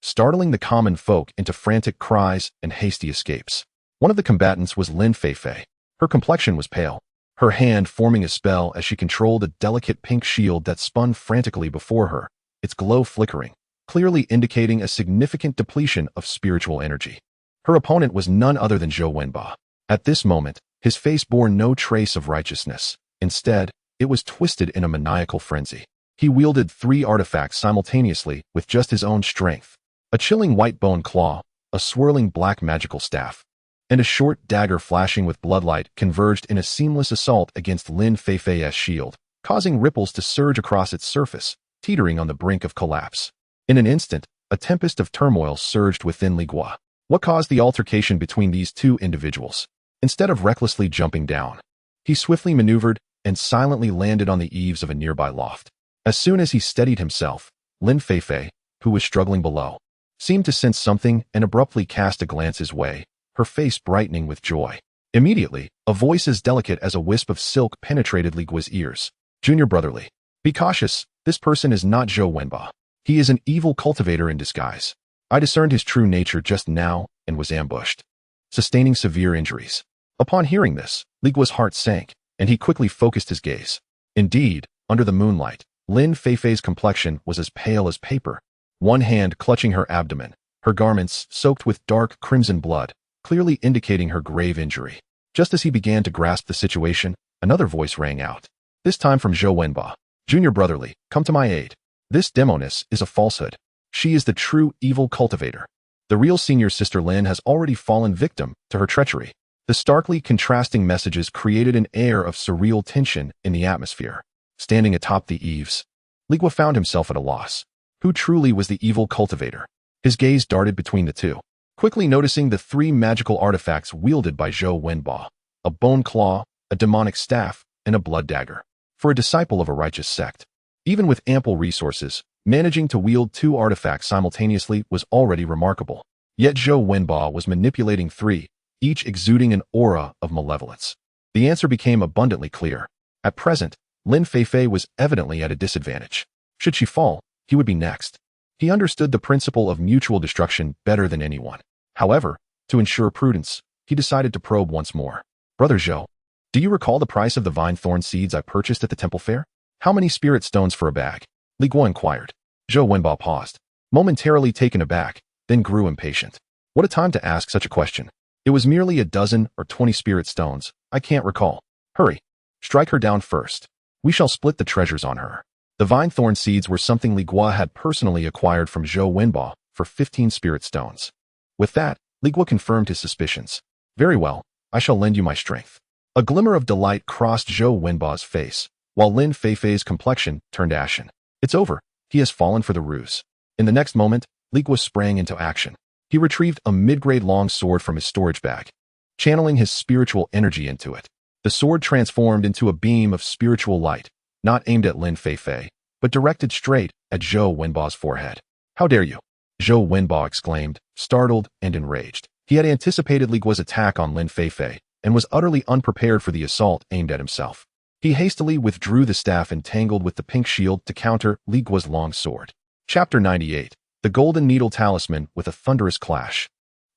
startling the common folk into frantic cries and hasty escapes. One of the combatants was Lin Feifei. Her complexion was pale, her hand forming a spell as she controlled a delicate pink shield that spun frantically before her, its glow flickering, clearly indicating a significant depletion of spiritual energy. Her opponent was none other than Zhou Wenba. At this moment, his face bore no trace of righteousness. Instead, it was twisted in a maniacal frenzy. He wielded 3 artifacts simultaneously with just his own strength. A chilling white bone claw, a swirling black magical staff, and a short dagger flashing with bloodlight converged in a seamless assault against Lin Feifei's shield, causing ripples to surge across its surface, teetering on the brink of collapse. In an instant, a tempest of turmoil surged within Li Guo. What caused the altercation between these two individuals? Instead of recklessly jumping down, he swiftly maneuvered and silently landed on the eaves of a nearby loft. As soon as he steadied himself, Lin Feifei, who was struggling below, seemed to sense something and abruptly cast a glance his way, her face brightening with joy. Immediately, a voice as delicate as a wisp of silk penetrated Li Guo's ears. Junior brotherly, be cautious, this person is not Zhou Wenba. He is an evil cultivator in disguise. I discerned his true nature just now and was ambushed, sustaining severe injuries. Upon hearing this, Li Guo's heart sank, and he quickly focused his gaze. Indeed, under the moonlight, Lin Feifei's complexion was as pale as paper, one hand clutching her abdomen, her garments soaked with dark crimson blood, clearly indicating her grave injury. Just as he began to grasp the situation, another voice rang out, this time from Zhou Wenba. Junior brotherly, come to my aid. This demoness is a falsehood. She is the true evil cultivator. The real senior sister Lin has already fallen victim to her treachery. The starkly contrasting messages created an air of surreal tension in the atmosphere. Standing atop the eaves, Li Guo found himself at a loss. Who truly was the evil cultivator? His gaze darted between the two, quickly noticing the 3 magical artifacts wielded by Zhou Wenba, a bone claw, a demonic staff, and a blood dagger. For a disciple of a righteous sect, even with ample resources, managing to wield 2 artifacts simultaneously was already remarkable. Yet Zhou Wenba was manipulating 3, each exuding an aura of malevolence. The answer became abundantly clear. At present, Lin Feifei was evidently at a disadvantage. Should she fall, he would be next. He understood the principle of mutual destruction better than anyone. However, To ensure prudence, he decided to probe once more. Brother Zhou, do you recall the price of the vine thorn seeds I purchased at the temple fair? How many spirit stones for a bag? Li Guo inquired. Zhou Wenbo paused, momentarily taken aback, then grew impatient. What a time to ask such a question. It was merely a dozen or 20 spirit stones, I can't recall. Hurry. Strike her down first. We shall split the treasures on her. The vine thorn seeds were something Li Guo had personally acquired from Zhou Wenbo for 15 spirit stones. With that, Li Guo confirmed his suspicions. Very well, I shall lend you my strength. A glimmer of delight crossed Zhou Wenbo's face, while Lin Feifei's complexion turned ashen. It's over. He has fallen for the ruse. In the next moment, Li Guo sprang into action. He retrieved a mid-grade long sword from his storage bag, channeling his spiritual energy into it. The sword transformed into a beam of spiritual light, not aimed at Lin Feifei, but directed straight at Zhou Wenbo's forehead. How dare you? Zhou Wenbo exclaimed, startled and enraged. He had anticipated Li Guo's attack on Lin Feifei and was utterly unprepared for the assault aimed at himself. He hastily withdrew the staff entangled with the pink shield to counter Li Guo's long sword. Chapter 98. The Golden Needle Talisman with a thunderous clash.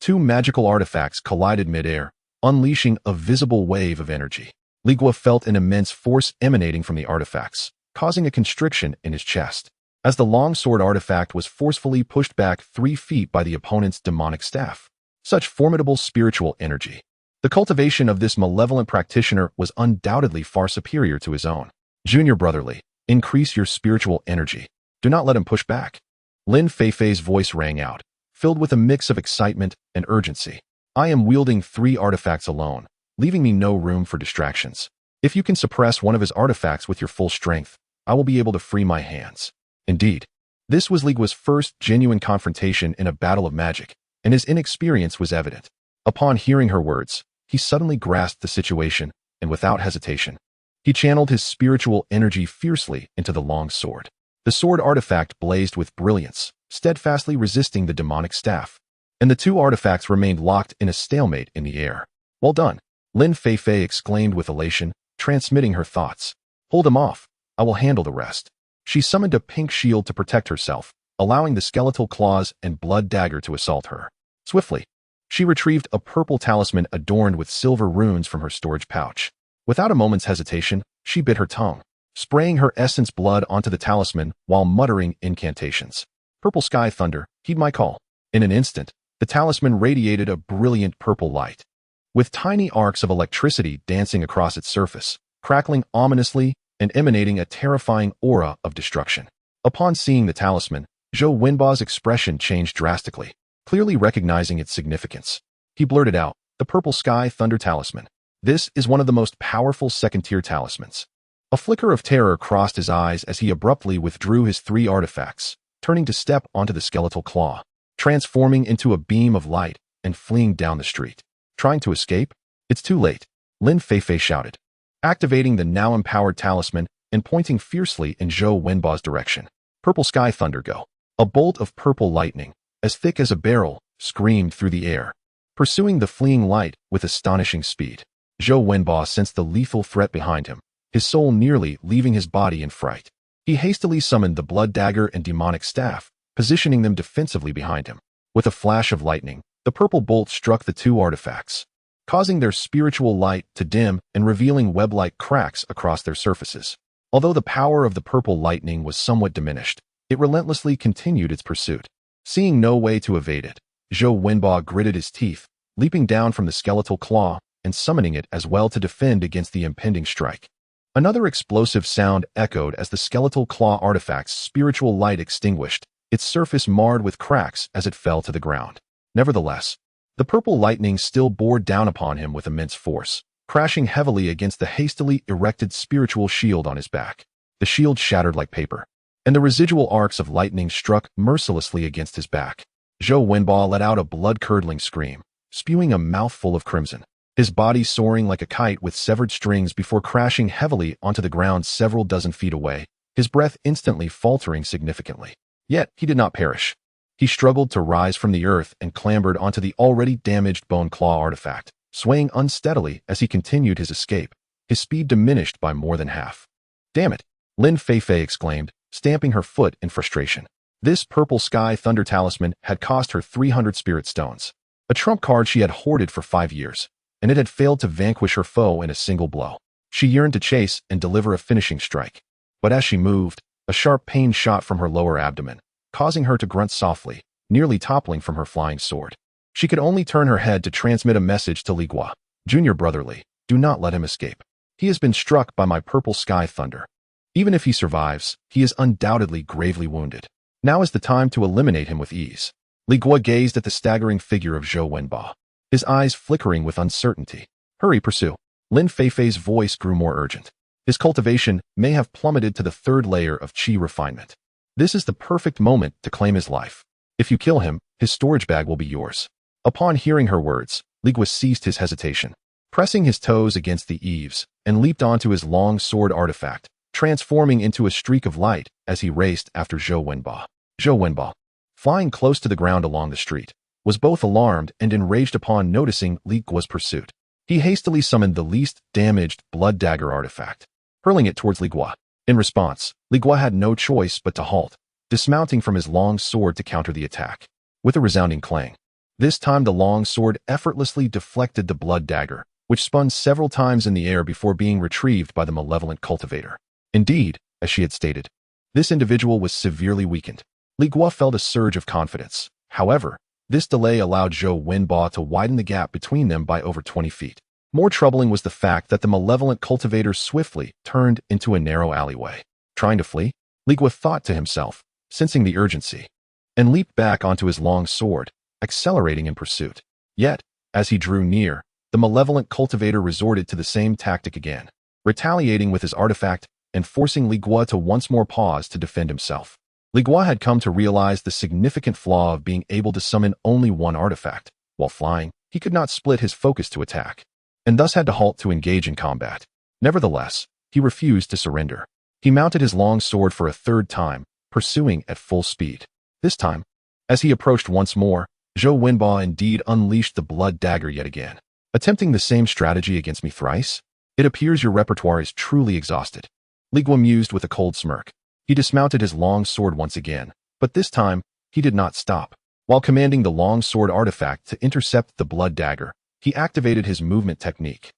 Two magical artifacts collided mid-air, unleashing a visible wave of energy. Li Guo felt an immense force emanating from the artifacts, causing a constriction in his chest, as the long sword artifact was forcefully pushed back 3 feet by the opponent's demonic staff. Such formidable spiritual energy. The cultivation of this malevolent practitioner was undoubtedly far superior to his own. Junior brotherly, increase your spiritual energy. Do not let him push back. Lin Feifei's voice rang out, filled with a mix of excitement and urgency. I am wielding 3 artifacts alone, leaving me no room for distractions. If you can suppress one of his artifacts with your full strength, I will be able to free my hands. Indeed, this was Li Guo's first genuine confrontation in a battle of magic, and his inexperience was evident. Upon hearing her words, he suddenly grasped the situation, and without hesitation, he channeled his spiritual energy fiercely into the long sword. The sword artifact blazed with brilliance, steadfastly resisting the demonic staff, and the 2 artifacts remained locked in a stalemate in the air. Well done, Lin Feifei exclaimed with elation, transmitting her thoughts. Hold him off, I will handle the rest. She summoned a pink shield to protect herself, allowing the skeletal claws and blood dagger to assault her. Swiftly, she retrieved a purple talisman adorned with silver runes from her storage pouch. Without a moment's hesitation, she bit her tongue, spraying her essence blood onto the talisman while muttering incantations. Purple sky thunder, heed my call. In an instant, the talisman radiated a brilliant purple light, with tiny arcs of electricity dancing across its surface, crackling ominously and emanating a terrifying aura of destruction. Upon seeing the talisman, Zhou Wenbo's expression changed drastically, clearly recognizing its significance. He blurted out, the purple sky thunder talisman. This is one of the most powerful second-tier talismans. A flicker of terror crossed his eyes as he abruptly withdrew his 3 artifacts, turning to step onto the skeletal claw, transforming into a beam of light and fleeing down the street. Trying to escape? It's too late, Lin Feifei shouted, activating the now empowered talisman and pointing fiercely in Zhou Wenbo's direction. Purple sky thunder go. A bolt of purple lightning, as thick as a barrel, screamed through the air, pursuing the fleeing light with astonishing speed. Zhou Wenbo sensed the lethal threat behind him, his soul nearly leaving his body in fright. He hastily summoned the blood dagger and demonic staff, positioning them defensively behind him. With a flash of lightning, the purple bolt struck the 2 artifacts, causing their spiritual light to dim and revealing web-like cracks across their surfaces. Although the power of the purple lightning was somewhat diminished, it relentlessly continued its pursuit. Seeing no way to evade it, Zhou Wenbo gritted his teeth, leaping down from the skeletal claw and summoning it as well to defend against the impending strike. Another explosive sound echoed as the skeletal claw artifact's spiritual light extinguished, its surface marred with cracks as it fell to the ground. Nevertheless, the purple lightning still bore down upon him with immense force, crashing heavily against the hastily erected spiritual shield on his back. The shield shattered like paper, and the residual arcs of lightning struck mercilessly against his back. Zhou Wenbo let out a blood-curdling scream, spewing a mouthful of crimson, his body soaring like a kite with severed strings before crashing heavily onto the ground several dozen feet away, his breath instantly faltering significantly. Yet he did not perish. He struggled to rise from the earth and clambered onto the already damaged bone claw artifact, swaying unsteadily as he continued his escape, his speed diminished by more than half. Damn it, Lin Feifei exclaimed, stamping her foot in frustration. This purple sky thunder talisman had cost her 300 spirit stones. a trump card she had hoarded for 5 years, and it had failed to vanquish her foe in a single blow. She yearned to chase and deliver a finishing strike. But as she moved, a sharp pain shot from her lower abdomen, causing her to grunt softly, nearly toppling from her flying sword. She could only turn her head to transmit a message to Li Guo. Junior brother Li, do not let him escape. He has been struck by my purple sky thunder. Even if he survives, he is undoubtedly gravely wounded. Now is the time to eliminate him with ease. Li Guo gazed at the staggering figure of Zhou Wenba, his eyes flickering with uncertainty. Hurry, pursue. Lin Feifei's voice grew more urgent. His cultivation may have plummeted to the 3rd layer of qi refinement. This is the perfect moment to claim his life. If you kill him, his storage bag will be yours. Upon hearing her words, Li Guo ceased his hesitation, pressing his toes against the eaves, and leaped onto his long sword artifact, transforming into a streak of light as he raced after Zhou Wenba. Zhou Wenba, flying close to the ground along the street, was both alarmed and enraged upon noticing Li Guo's pursuit. He hastily summoned the least damaged blood dagger artifact, hurling it towards Li Guo. In response, Li Guo had no choice but to halt, dismounting from his long sword to counter the attack. With a resounding clang, this time the long sword effortlessly deflected the blood dagger, which spun several times in the air before being retrieved by the malevolent cultivator. Indeed, as she had stated, this individual was severely weakened. Li Guo felt a surge of confidence. However, this delay allowed Zhou Wenba to widen the gap between them by over 20 feet. More troubling was the fact that the malevolent cultivator swiftly turned into a narrow alleyway. Trying to flee? Li Guo thought to himself, sensing the urgency, and leaped back onto his long sword, accelerating in pursuit. Yet, as he drew near, the malevolent cultivator resorted to the same tactic again, retaliating with his artifact and forcing Li Guo to once more pause to defend himself. Li Guo had come to realize the significant flaw of being able to summon only one artifact. While flying, he could not split his focus to attack, and thus had to halt to engage in combat. Nevertheless, he refused to surrender. He mounted his long sword for a 3rd time, pursuing at full speed. This time, as he approached once more, Zhou Wenba indeed unleashed the blood dagger yet again. Attempting the same strategy against me thrice? It appears your repertoire is truly exhausted. Li Guo mused with a cold smirk. He dismounted his long sword once again, but this time, he did not stop. While commanding the long sword artifact to intercept the blood dagger, he activated his movement technique,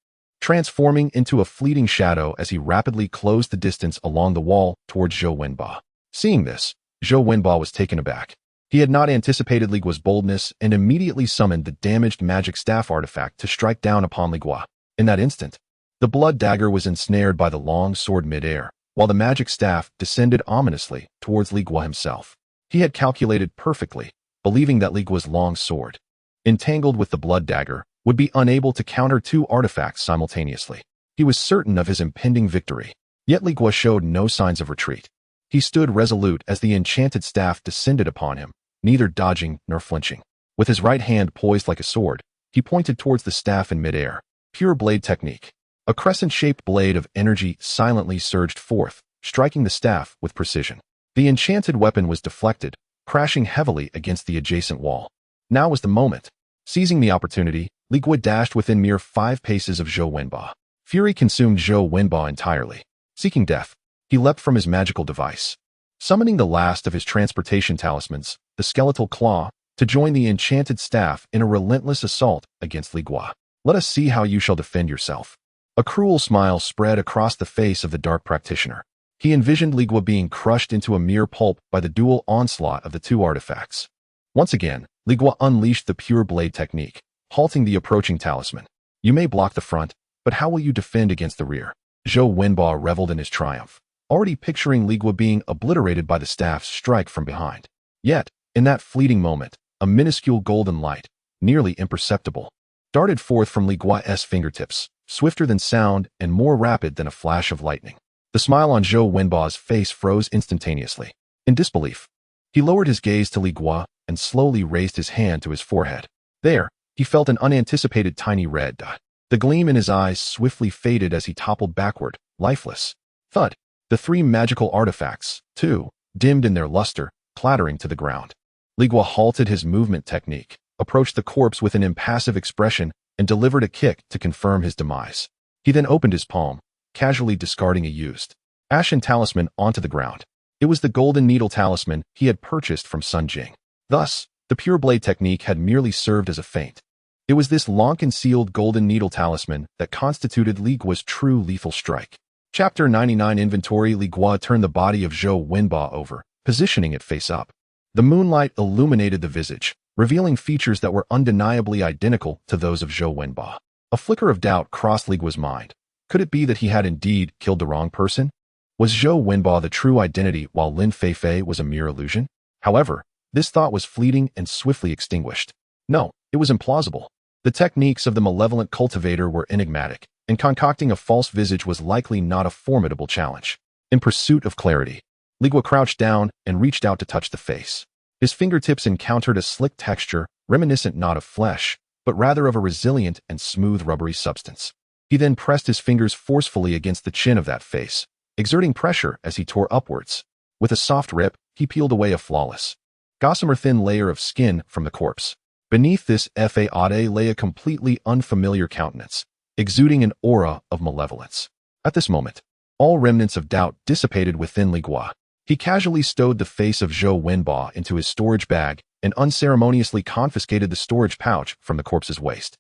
transforming into a fleeting shadow as he rapidly closed the distance along the wall towards Zhou Wenba. Seeing this, Zhou Wenba was taken aback. He had not anticipated Li Guo's boldness and immediately summoned the damaged magic staff artifact to strike down upon Li Guo. In that instant, the blood dagger was ensnared by the long sword midair, while the magic staff descended ominously towards Li Guo himself. He had calculated perfectly, believing that Li Guo's long sword, entangled with the blood dagger, would be unable to counter 2 artifacts simultaneously. He was certain of his impending victory. Yet Li Guo showed no signs of retreat. He stood resolute as the enchanted staff descended upon him, neither dodging nor flinching. With his right hand poised like a sword, he pointed towards the staff in midair. Pure blade technique. A crescent-shaped blade of energy silently surged forth, striking the staff with precision. The enchanted weapon was deflected, crashing heavily against the adjacent wall. Now was the moment. Seizing the opportunity, Li Guo dashed within mere 5 paces of Zhou Wenba. Fury consumed Zhou Wenba entirely. Seeking death, he leapt from his magical device, summoning the last of his transportation talismans, the skeletal claw, to join the enchanted staff in a relentless assault against Li Guo. Let us see how you shall defend yourself. A cruel smile spread across the face of the dark practitioner. He envisioned Li Guo being crushed into a mere pulp by the dual onslaught of the 2 artifacts. Once again, Li Guo unleashed the pure blade technique, halting the approaching talisman. You may block the front, but how will you defend against the rear? Zhou Wenba reveled in his triumph, already picturing Li Guo being obliterated by the staff's strike from behind. Yet, in that fleeting moment, a minuscule golden light, nearly imperceptible, darted forth from Li Guo's fingertips, swifter than sound and more rapid than a flash of lightning. The smile on Zhou Wenba's face froze instantaneously. In disbelief, he lowered his gaze to Li Guo and slowly raised his hand to his forehead. There, he felt an unanticipated tiny red dot. The gleam in his eyes swiftly faded as he toppled backward, lifeless. Thud! The 3 magical artifacts, too, dimmed in their luster, clattering to the ground. Li Guo halted his movement technique, approached the corpse with an impassive expression, and delivered a kick to confirm his demise. He then opened his palm, casually discarding a used ashen talisman onto the ground. It was the golden needle talisman he had purchased from Sun Jing. Thus, The pure blade technique had merely served as a feint. It was this long-concealed golden needle talisman that constituted Li Guo's true lethal strike. Chapter 99 Inventory. Li Guo turned the body of Zhou Wenba over, positioning it face up. The moonlight illuminated the visage, revealing features that were undeniably identical to those of Zhou Wenba. A flicker of doubt crossed Li Guo's mind. Could it be that he had indeed killed the wrong person? Was Zhou Wenba the true identity while Lin Feifei was a mere illusion? However, this thought was fleeting and swiftly extinguished. No, it was implausible. The techniques of the malevolent cultivator were enigmatic, and concocting a false visage was likely not a formidable challenge. In pursuit of clarity, Li Guo crouched down and reached out to touch the face. His fingertips encountered a slick texture, reminiscent not of flesh, but rather of a resilient and smooth rubbery substance. He then pressed his fingers forcefully against the chin of that face, exerting pressure as he tore upwards. With a soft rip, he peeled away a flawless, gossamer thin layer of skin from the corpse. Beneath this fade lay a completely unfamiliar countenance, exuding an aura of malevolence. At this moment, all remnants of doubt dissipated within Li Guo. He casually stowed the face of Zhou Wenba into his storage bag and unceremoniously confiscated the storage pouch from the corpse's waist.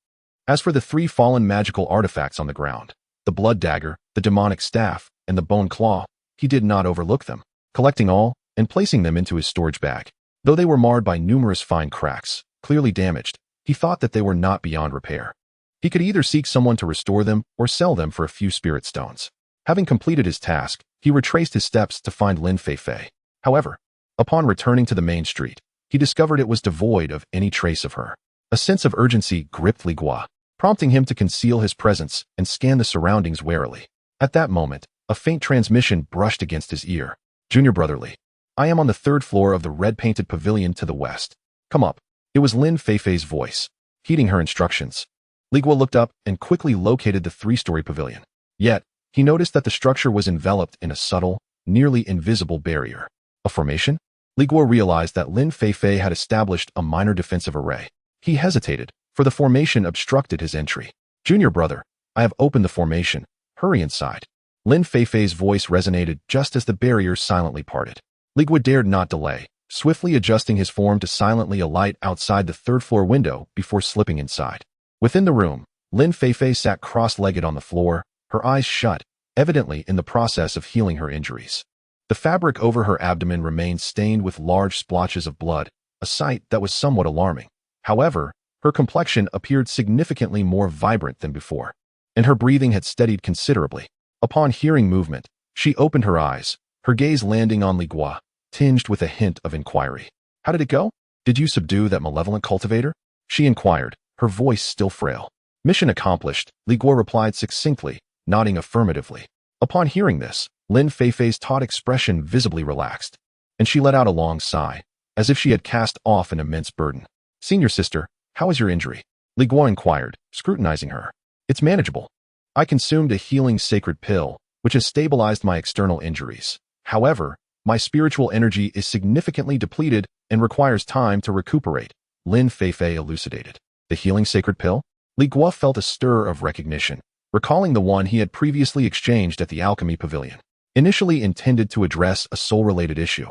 As for the 3 fallen magical artifacts on the ground, the blood dagger, the demonic staff, and the bone claw, he did not overlook them, collecting all and placing them into his storage bag. Though they were marred by numerous fine cracks, clearly damaged, he thought that they were not beyond repair. He could either seek someone to restore them or sell them for a few spirit stones. Having completed his task, he retraced his steps to find Lin Feifei. However, upon returning to the main street, he discovered it was devoid of any trace of her. A sense of urgency gripped Li Guo, prompting him to conceal his presence and scan the surroundings warily. At that moment, a faint transmission brushed against his ear. "Junior brother Li, I am on the 3rd floor of the red-painted pavilion to the west. Come up." It was Lin Feifei's voice, heeding her instructions. Li Guo looked up and quickly located the 3-story pavilion. Yet, he noticed that the structure was enveloped in a subtle, nearly invisible barrier. A formation? Li Guo realized that Lin Feifei had established a minor defensive array. He hesitated, for the formation obstructed his entry. "Junior brother, I have opened the formation. Hurry inside." Lin Feifei's voice resonated just as the barrier silently parted. Li Guo dared not delay, swiftly adjusting his form to silently alight outside the 3rd-floor window before slipping inside. Within the room, Lin Feifei sat cross-legged on the floor, her eyes shut, evidently in the process of healing her injuries. The fabric over her abdomen remained stained with large splotches of blood, a sight that was somewhat alarming. However, her complexion appeared significantly more vibrant than before, and her breathing had steadied considerably. Upon hearing movement, she opened her eyes, her gaze landing on Li Guo, tinged with a hint of inquiry. "How did it go? Did you subdue that malevolent cultivator?" she inquired, her voice still frail. "Mission accomplished," Li Guo replied succinctly, nodding affirmatively. Upon hearing this, Lin Feifei's taut expression visibly relaxed, and she let out a long sigh, as if she had cast off an immense burden. "Senior sister, how is your injury?" Li Guo inquired, scrutinizing her. "It's manageable. I consumed a healing sacred pill, which has stabilized my external injuries. However, my spiritual energy is significantly depleted and requires time to recuperate," Lin Feifei elucidated. The healing sacred pill? Li Guo felt a stir of recognition, recalling the one he had previously exchanged at the alchemy pavilion. Initially intended to address a soul-related issue,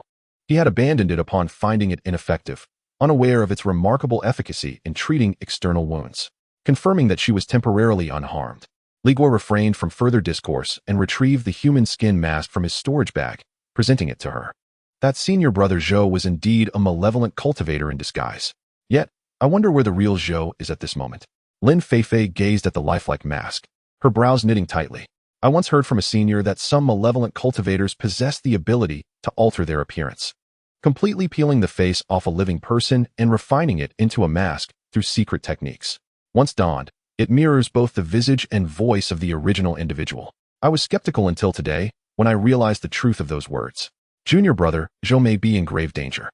he had abandoned it upon finding it ineffective, unaware of its remarkable efficacy in treating external wounds. Confirming that she was temporarily unharmed, Li Guo refrained from further discourse and retrieved the human skin mask from his storage bag, presenting it to her. That senior brother Zhou was indeed a malevolent cultivator in disguise. Yet, I wonder where the real Zhou is at this moment. Lin Feifei gazed at the lifelike mask, her brows knitting tightly. "I once heard from a senior that some malevolent cultivators possess the ability to alter their appearance, completely peeling the face off a living person and refining it into a mask through secret techniques. Once donned, it mirrors both the visage and voice of the original individual. I was skeptical until today, when I realized the truth of those words. Junior brother, Zhou may be in grave danger."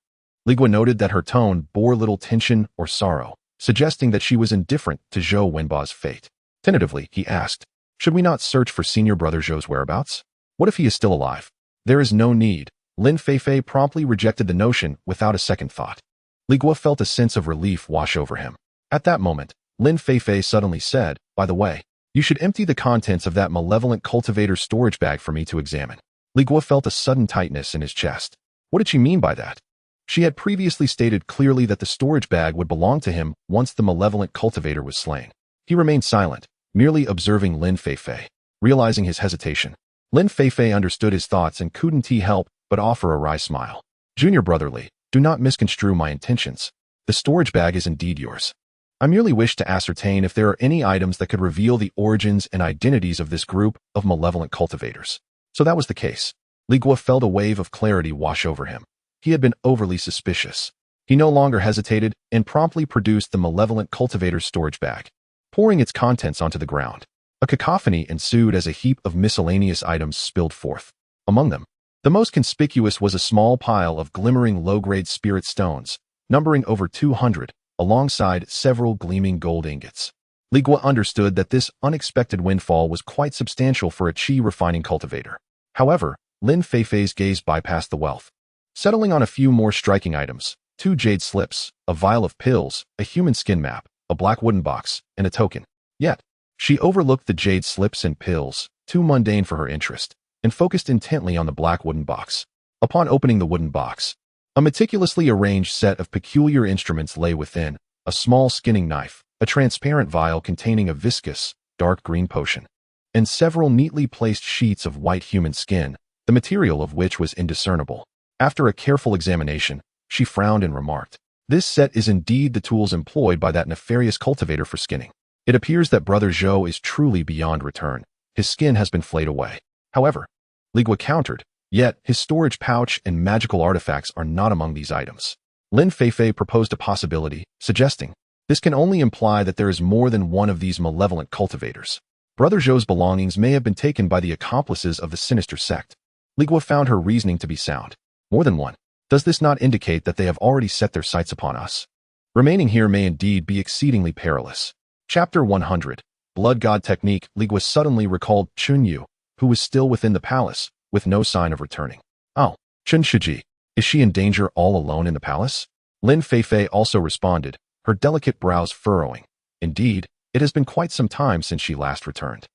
Li Guo noted that her tone bore little tension or sorrow, suggesting that she was indifferent to Zhou Wenba's fate. Tentatively, he asked, "Should we not search for senior brother Zhou's whereabouts? What if he is still alive?" "There is no need." Lin Feifei promptly rejected the notion without a second thought. Li Guo felt a sense of relief wash over him. At that moment, Lin Feifei suddenly said, "By the way, you should empty the contents of that malevolent cultivator's storage bag for me to examine." Li Guo felt a sudden tightness in his chest. What did she mean by that? She had previously stated clearly that the storage bag would belong to him once the malevolent cultivator was slain. He remained silent, merely observing Lin Feifei. Realizing his hesitation, Lin Feifei understood his thoughts and couldn't help but offer a wry smile. Junior brotherly, do not misconstrue my intentions. The storage bag is indeed yours. I merely wish to ascertain if there are any items that could reveal the origins and identities of this group of malevolent cultivators. So that was the case. Li Guo felt a wave of clarity wash over him. He had been overly suspicious. He no longer hesitated and promptly produced the malevolent cultivator's storage bag, pouring its contents onto the ground. A cacophony ensued as a heap of miscellaneous items spilled forth. Among them, the most conspicuous was a small pile of glimmering low-grade spirit stones, numbering over 200, alongside several gleaming gold ingots. Li Guo understood that this unexpected windfall was quite substantial for a qi refining cultivator. However, Lin Feifei's gaze bypassed the wealth, settling on a few more striking items: 2 jade slips, a vial of pills, a human skin map, a black wooden box, and a token. Yet, she overlooked the jade slips and pills, too mundane for her interest, and focused intently on the black wooden box. Upon opening the wooden box, a meticulously arranged set of peculiar instruments lay within: a small skinning knife, a transparent vial containing a viscous, dark green potion, and several neatly placed sheets of white human skin, the material of which was indiscernible. After a careful examination, she frowned and remarked, "This set is indeed the tools employed by that nefarious cultivator for skinning. It appears that Brother Zhou is truly beyond return. His skin has been flayed away." However, Li Guo countered, "Yet, his storage pouch and magical artifacts are not among these items." Lin Feifei proposed a possibility, suggesting, "This can only imply that there is more than one of these malevolent cultivators. Brother Zhou's belongings may have been taken by the accomplices of the sinister sect." Li Guo found her reasoning to be sound. "More than one. Does this not indicate that they have already set their sights upon us? Remaining here may indeed be exceedingly perilous." Chapter 100. Blood God Technique. Li Guo suddenly recalled Chun Yu, who was still within the palace, with no sign of returning. "Oh, Chun Shiji, is she in danger all alone in the palace?" Lin Feifei also responded, her delicate brows furrowing. "Indeed, it has been quite some time since she last returned."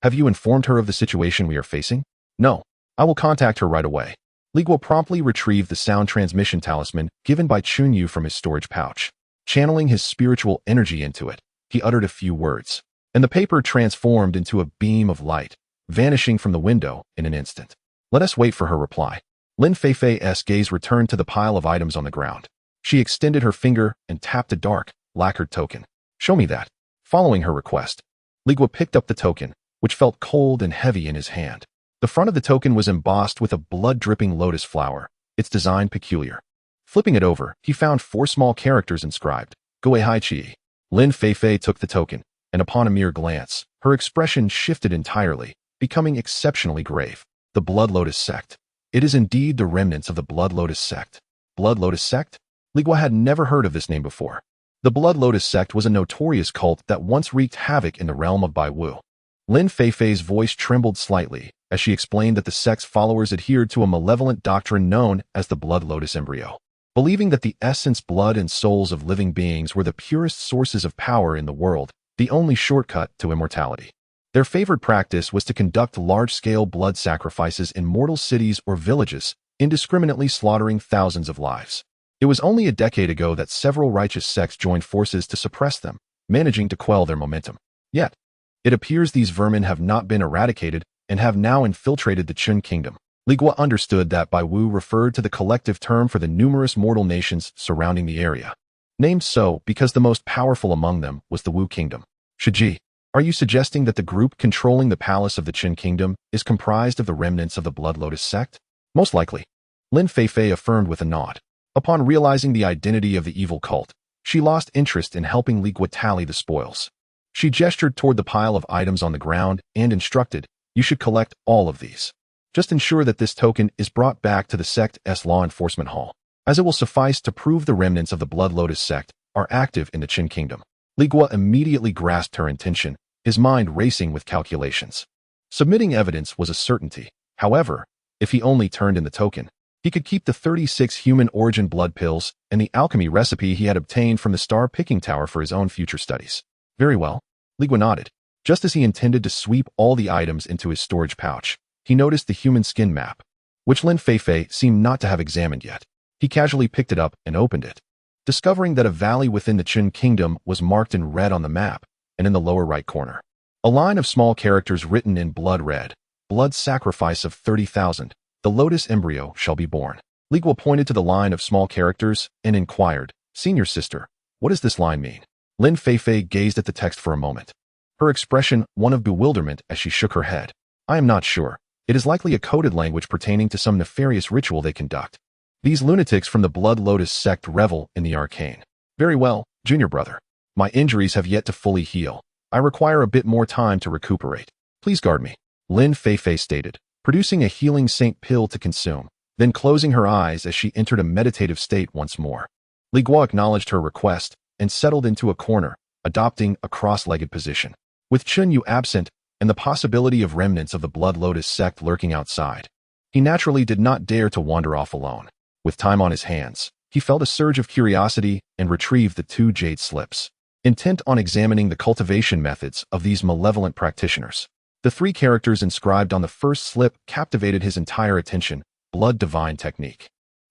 "Have you informed her of the situation we are facing?" "No. I will contact her right away." Li Guo promptly retrieved the sound transmission talisman given by Chun Yu from his storage pouch. Channeling his spiritual energy into it, he uttered a few words, and the paper transformed into a beam of light, vanishing from the window in an instant. "Let us wait for her reply." Lin Feifei's gaze returned to the pile of items on the ground. She extended her finger and tapped a dark, lacquered token. "Show me that." Following her request, Li Guo picked up the token, which felt cold and heavy in his hand. The front of the token was embossed with a blood-dripping lotus flower, its design peculiar. Flipping it over, he found 4 small characters inscribed, "Gui Hai Chi." Lin Feifei took the token, and upon a mere glance, her expression shifted entirely, becoming exceptionally grave. The Blood Lotus Sect. It is indeed the remnants of the Blood Lotus Sect. Blood Lotus Sect? Li Guo had never heard of this name before. The Blood Lotus Sect was a notorious cult that once wreaked havoc in the realm of Baiwu. Lin Feifei's voice trembled slightly as she explained that the sect's followers adhered to a malevolent doctrine known as the Blood Lotus Embryo, believing that the essence, blood, and souls of living beings were the purest sources of power in the world, the only shortcut to immortality. Their favored practice was to conduct large-scale blood sacrifices in mortal cities or villages, indiscriminately slaughtering thousands of lives. It was only a decade ago that several righteous sects joined forces to suppress them, managing to quell their momentum. Yet, it appears these vermin have not been eradicated and have now infiltrated the Chun kingdom. Li Guo understood that Baiwu referred to the collective term for the numerous mortal nations surrounding the area, named so because the most powerful among them was the Wu kingdom. "Shiji, are you suggesting that the group controlling the palace of the Chun kingdom is comprised of the remnants of the Blood Lotus sect?" "Most likely," Lin Feifei affirmed with a nod. Upon realizing the identity of the evil cult, she lost interest in helping Li Guo tally the spoils. She gestured toward the pile of items on the ground and instructed, "You should collect all of these. Just ensure that this token is brought back to the sect's law enforcement hall, as it will suffice to prove the remnants of the Blood Lotus sect are active in the Qin kingdom." Li Guo immediately grasped her intention, his mind racing with calculations. Submitting evidence was a certainty. However, if he only turned in the token, he could keep the 36 human origin blood pills and the alchemy recipe he had obtained from the star picking tower for his own future studies. "Very well." Li Guo nodded. Just as he intended to sweep all the items into his storage pouch, he noticed the human skin map, which Lin Feifei seemed not to have examined yet. He casually picked it up and opened it, discovering that a valley within the Qin kingdom was marked in red on the map, and in the lower right corner, a line of small characters written in blood red: blood sacrifice of 30,000, the lotus embryo shall be born. Li Guo pointed to the line of small characters and inquired, "Senior sister, what does this line mean?" Lin Feifei gazed at the text for a moment, her expression one of bewilderment as she shook her head. "I am not sure. It is likely a coded language pertaining to some nefarious ritual they conduct. These lunatics from the Blood Lotus sect revel in the arcane." "Very well, junior brother. My injuries have yet to fully heal. I require a bit more time to recuperate. Please guard me," Lin Feifei stated, producing a healing saint pill to consume, then closing her eyes as she entered a meditative state once more. Li Guo acknowledged her request and settled into a corner, adopting a cross-legged position. With Chun Yu absent and the possibility of remnants of the Blood Lotus sect lurking outside, he naturally did not dare to wander off alone. With time on his hands, he felt a surge of curiosity and retrieved the 2 jade slips, intent on examining the cultivation methods of these malevolent practitioners. The 3 characters inscribed on the first slip captivated his entire attention: Blood Divine Technique.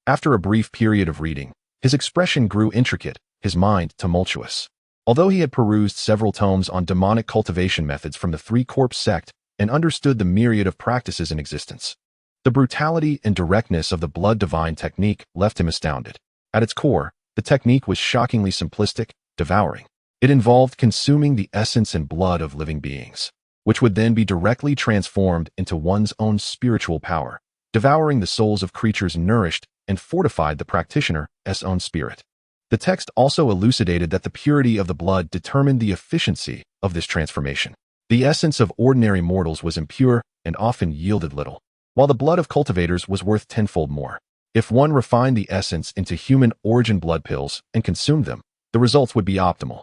After a brief period of reading, his expression grew intricate, his mind tumultuous. Although he had perused several tomes on demonic cultivation methods from the 3 Corpse sect and understood the myriad of practices in existence, the brutality and directness of the Blood Divine Technique left him astounded. At its core, the technique was shockingly simplistic, devouring. It involved consuming the essence and blood of living beings, which would then be directly transformed into one's own spiritual power, devouring the souls of creatures nourished and fortified the practitioner's own spirit. The text also elucidated that the purity of the blood determined the efficiency of this transformation. The essence of ordinary mortals was impure and often yielded little, while the blood of cultivators was worth tenfold more. If one refined the essence into human origin blood pills and consumed them, the results would be optimal.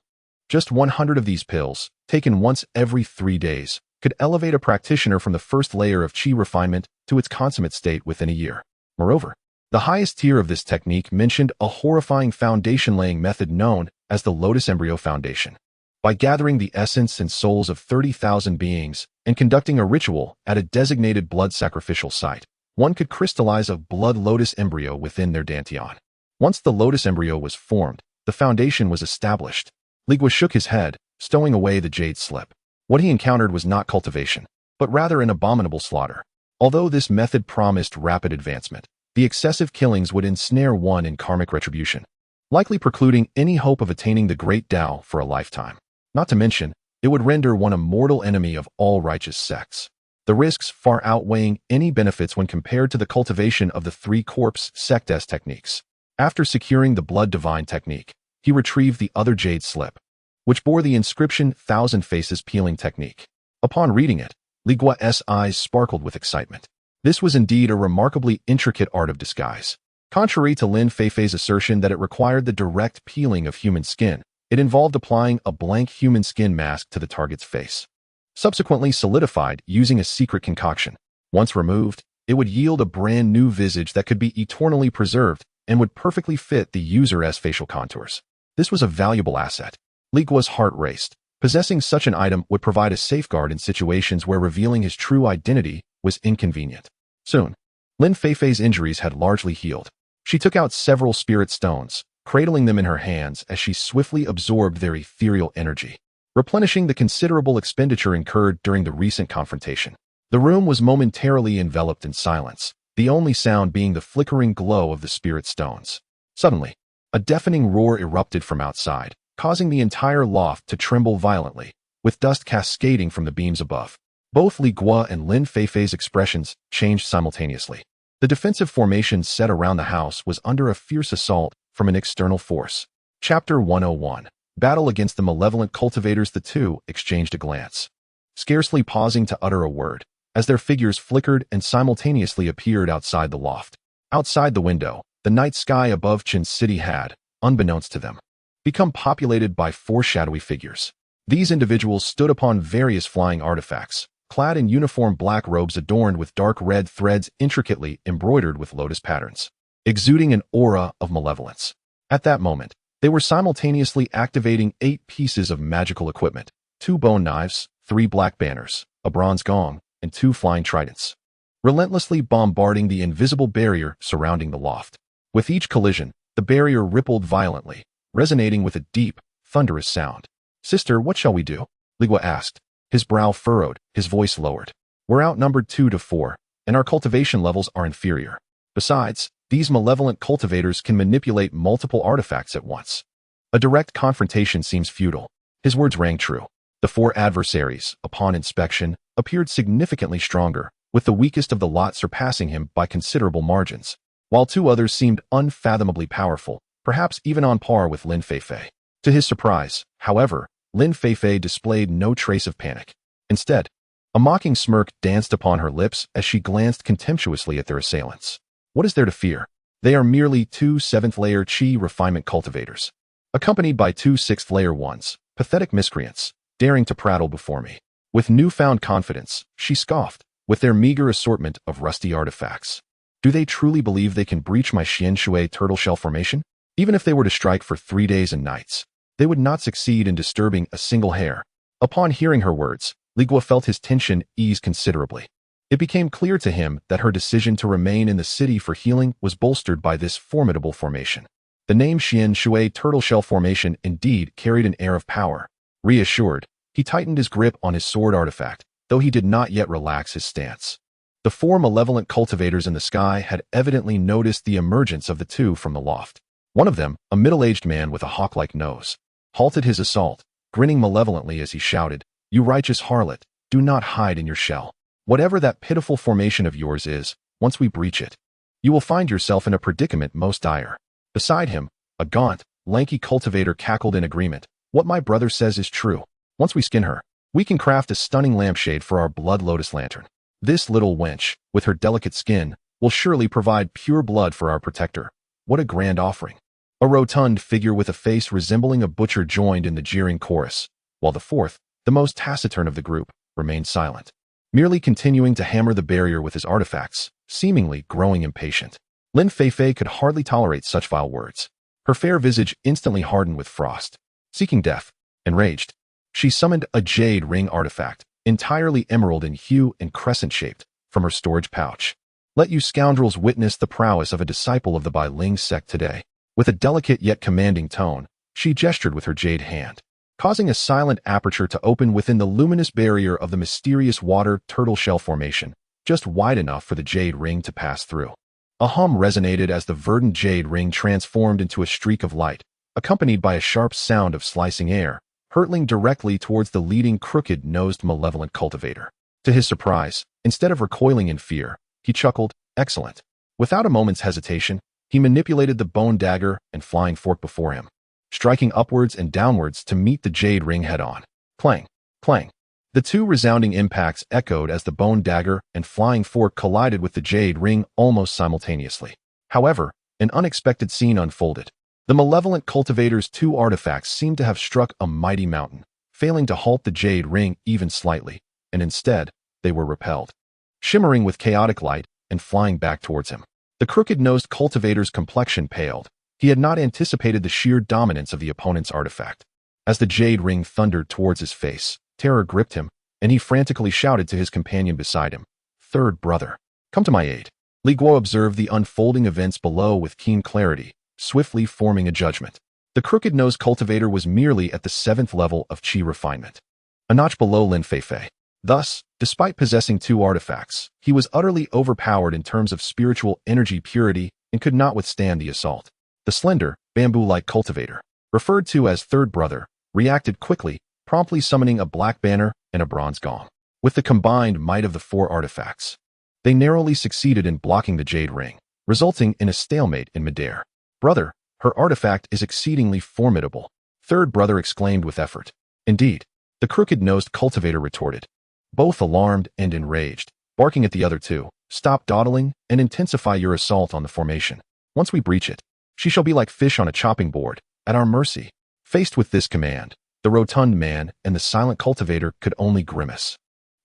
Just 100 of these pills, taken once every 3 days, could elevate a practitioner from the first layer of qi refinement to its consummate state within a year. Moreover, the highest tier of this technique mentioned a horrifying foundation-laying method known as the Lotus Embryo Foundation. By gathering the essence and souls of 30,000 beings and conducting a ritual at a designated blood sacrificial site, one could crystallize a blood lotus embryo within their dantian. Once the lotus embryo was formed, the foundation was established. Li Guo shook his head, stowing away the jade slip. What he encountered was not cultivation, but rather an abominable slaughter. Although this method promised rapid advancement, the excessive killings would ensnare one in karmic retribution, likely precluding any hope of attaining the great Tao for a lifetime. Not to mention, it would render one a mortal enemy of all righteous sects, the risks far outweighing any benefits when compared to the cultivation of the 3 Corpse sect's techniques. After securing the Blood Divine Technique, he retrieved the other jade slip, which bore the inscription Thousand Faces Peeling Technique. Upon reading it, Li Guo's eyes sparkled with excitement. This was indeed a remarkably intricate art of disguise. Contrary to Lin Feifei's assertion that it required the direct peeling of human skin, it involved applying a blank human skin mask to the target's face, subsequently solidified using a secret concoction. Once removed, it would yield a brand new visage that could be eternally preserved and would perfectly fit the user's facial contours. This was a valuable asset. Li Guo's heart raced. Possessing such an item would provide a safeguard in situations where revealing his true identity was inconvenient. Soon, Lin Feifei's injuries had largely healed. She took out several spirit stones, cradling them in her hands as she swiftly absorbed their ethereal energy, replenishing the considerable expenditure incurred during the recent confrontation. The room was momentarily enveloped in silence, the only sound being the flickering glow of the spirit stones. Suddenly, a deafening roar erupted from outside, causing the entire loft to tremble violently, with dust cascading from the beams above. Both Li Guo and Lin Feifei's expressions changed simultaneously. The defensive formation set around the house was under a fierce assault from an external force. Chapter 101. Battle against the malevolent cultivators. The two exchanged a glance, scarcely pausing to utter a word, as their figures flickered and simultaneously appeared outside the loft. Outside the window, the night sky above Qin City had, unbeknownst to them, become populated by 4 shadowy figures. These individuals stood upon various flying artifacts, clad in uniform black robes adorned with dark red threads intricately embroidered with lotus patterns, exuding an aura of malevolence. At that moment, they were simultaneously activating 8 pieces of magical equipment: 2 bone knives, 3 black banners, a bronze gong, and 2 flying tridents, relentlessly bombarding the invisible barrier surrounding the loft. With each collision, the barrier rippled violently, resonating with a deep, thunderous sound. "Sister, what shall we do?" Li Guo asked. His brow furrowed, his voice lowered. "We're outnumbered 2-4, and our cultivation levels are inferior. Besides, these malevolent cultivators can manipulate multiple artifacts at once. A direct confrontation seems futile." His words rang true. The 4 adversaries, upon inspection, appeared significantly stronger, with the weakest of the lot surpassing him by considerable margins, while 2 others seemed unfathomably powerful, perhaps even on par with Lin Feifei. To his surprise, however, Lin Feifei displayed no trace of panic. Instead, a mocking smirk danced upon her lips as she glanced contemptuously at their assailants. What is there to fear? They are merely 2 7th-layer Qi refinement cultivators, accompanied by 2 6th-layer ones, pathetic miscreants, daring to prattle before me. With newfound confidence, she scoffed, with their meager assortment of rusty artifacts. Do they truly believe they can breach my Xian Shui turtle shell formation? Even if they were to strike for 3 days and nights, they would not succeed in disturbing a single hair. Upon hearing her words, Li Guo felt his tension ease considerably. It became clear to him that her decision to remain in the city for healing was bolstered by this formidable formation. The name Xian Shui turtle shell formation indeed carried an air of power. Reassured, he tightened his grip on his sword artifact, though he did not yet relax his stance. The 4 malevolent cultivators in the sky had evidently noticed the emergence of the 2 from the loft. One of them, a middle-aged man with a hawk-like nose, halted his assault, grinning malevolently as he shouted, "You righteous harlot, do not hide in your shell. Whatever that pitiful formation of yours is, once we breach it, you will find yourself in a predicament most dire." Beside him, a gaunt, lanky cultivator cackled in agreement. "What my brother says is true. Once we skin her, we can craft a stunning lampshade for our blood lotus lantern. This little wench, with her delicate skin, will surely provide pure blood for our protector. What a grand offering." A rotund figure with a face resembling a butcher joined in the jeering chorus, while the 4th, the most taciturn of the group, remained silent, merely continuing to hammer the barrier with his artifacts, seemingly growing impatient. Lin Feifei could hardly tolerate such vile words. Her fair visage instantly hardened with frost. Seeking death, enraged, she summoned a jade ring artifact, entirely emerald in hue and crescent-shaped, from her storage pouch. "Let you scoundrels witness the prowess of a disciple of the Bai Ling sect today." With a delicate yet commanding tone, she gestured with her jade hand, causing a silent aperture to open within the luminous barrier of the mysterious water turtle shell formation, just wide enough for the jade ring to pass through. A hum resonated as the verdant jade ring transformed into a streak of light, accompanied by a sharp sound of slicing air, hurtling directly towards the leading crooked-nosed malevolent cultivator. To his surprise, instead of recoiling in fear, he chuckled, "Excellent." Without a moment's hesitation, he manipulated the bone dagger and flying fork before him, striking upwards and downwards to meet the jade ring head-on. Clang, clang. The 2 resounding impacts echoed as the bone dagger and flying fork collided with the jade ring almost simultaneously. However, an unexpected scene unfolded. The malevolent cultivator's 2 artifacts seemed to have struck a mighty mountain, failing to halt the jade ring even slightly, and instead, they were repelled, shimmering with chaotic light and flying back towards him. The crooked-nosed cultivator's complexion paled. He had not anticipated the sheer dominance of the opponent's artifact. As the jade ring thundered towards his face, terror gripped him, and he frantically shouted to his companion beside him, "Third brother, come to my aid." Li Guo observed the unfolding events below with keen clarity, swiftly forming a judgment. The crooked-nosed cultivator was merely at the 7th level of Qi refinement, a notch below Lin Feifei. Thus, despite possessing 2 artifacts, he was utterly overpowered in terms of spiritual energy purity and could not withstand the assault. The slender, bamboo-like cultivator, referred to as Third Brother, reacted quickly, promptly summoning a black banner and a bronze gong. With the combined might of the 4 artifacts, they narrowly succeeded in blocking the jade ring, resulting in a stalemate in midair. "Brother, her artifact is exceedingly formidable," Third Brother exclaimed with effort. "Indeed," the crooked-nosed cultivator retorted, both alarmed and enraged, barking at the other 2. "Stop dawdling and intensify your assault on the formation. Once we breach it, she shall be like fish on a chopping board, at our mercy." Faced with this command, the rotund man and the silent cultivator could only grimace,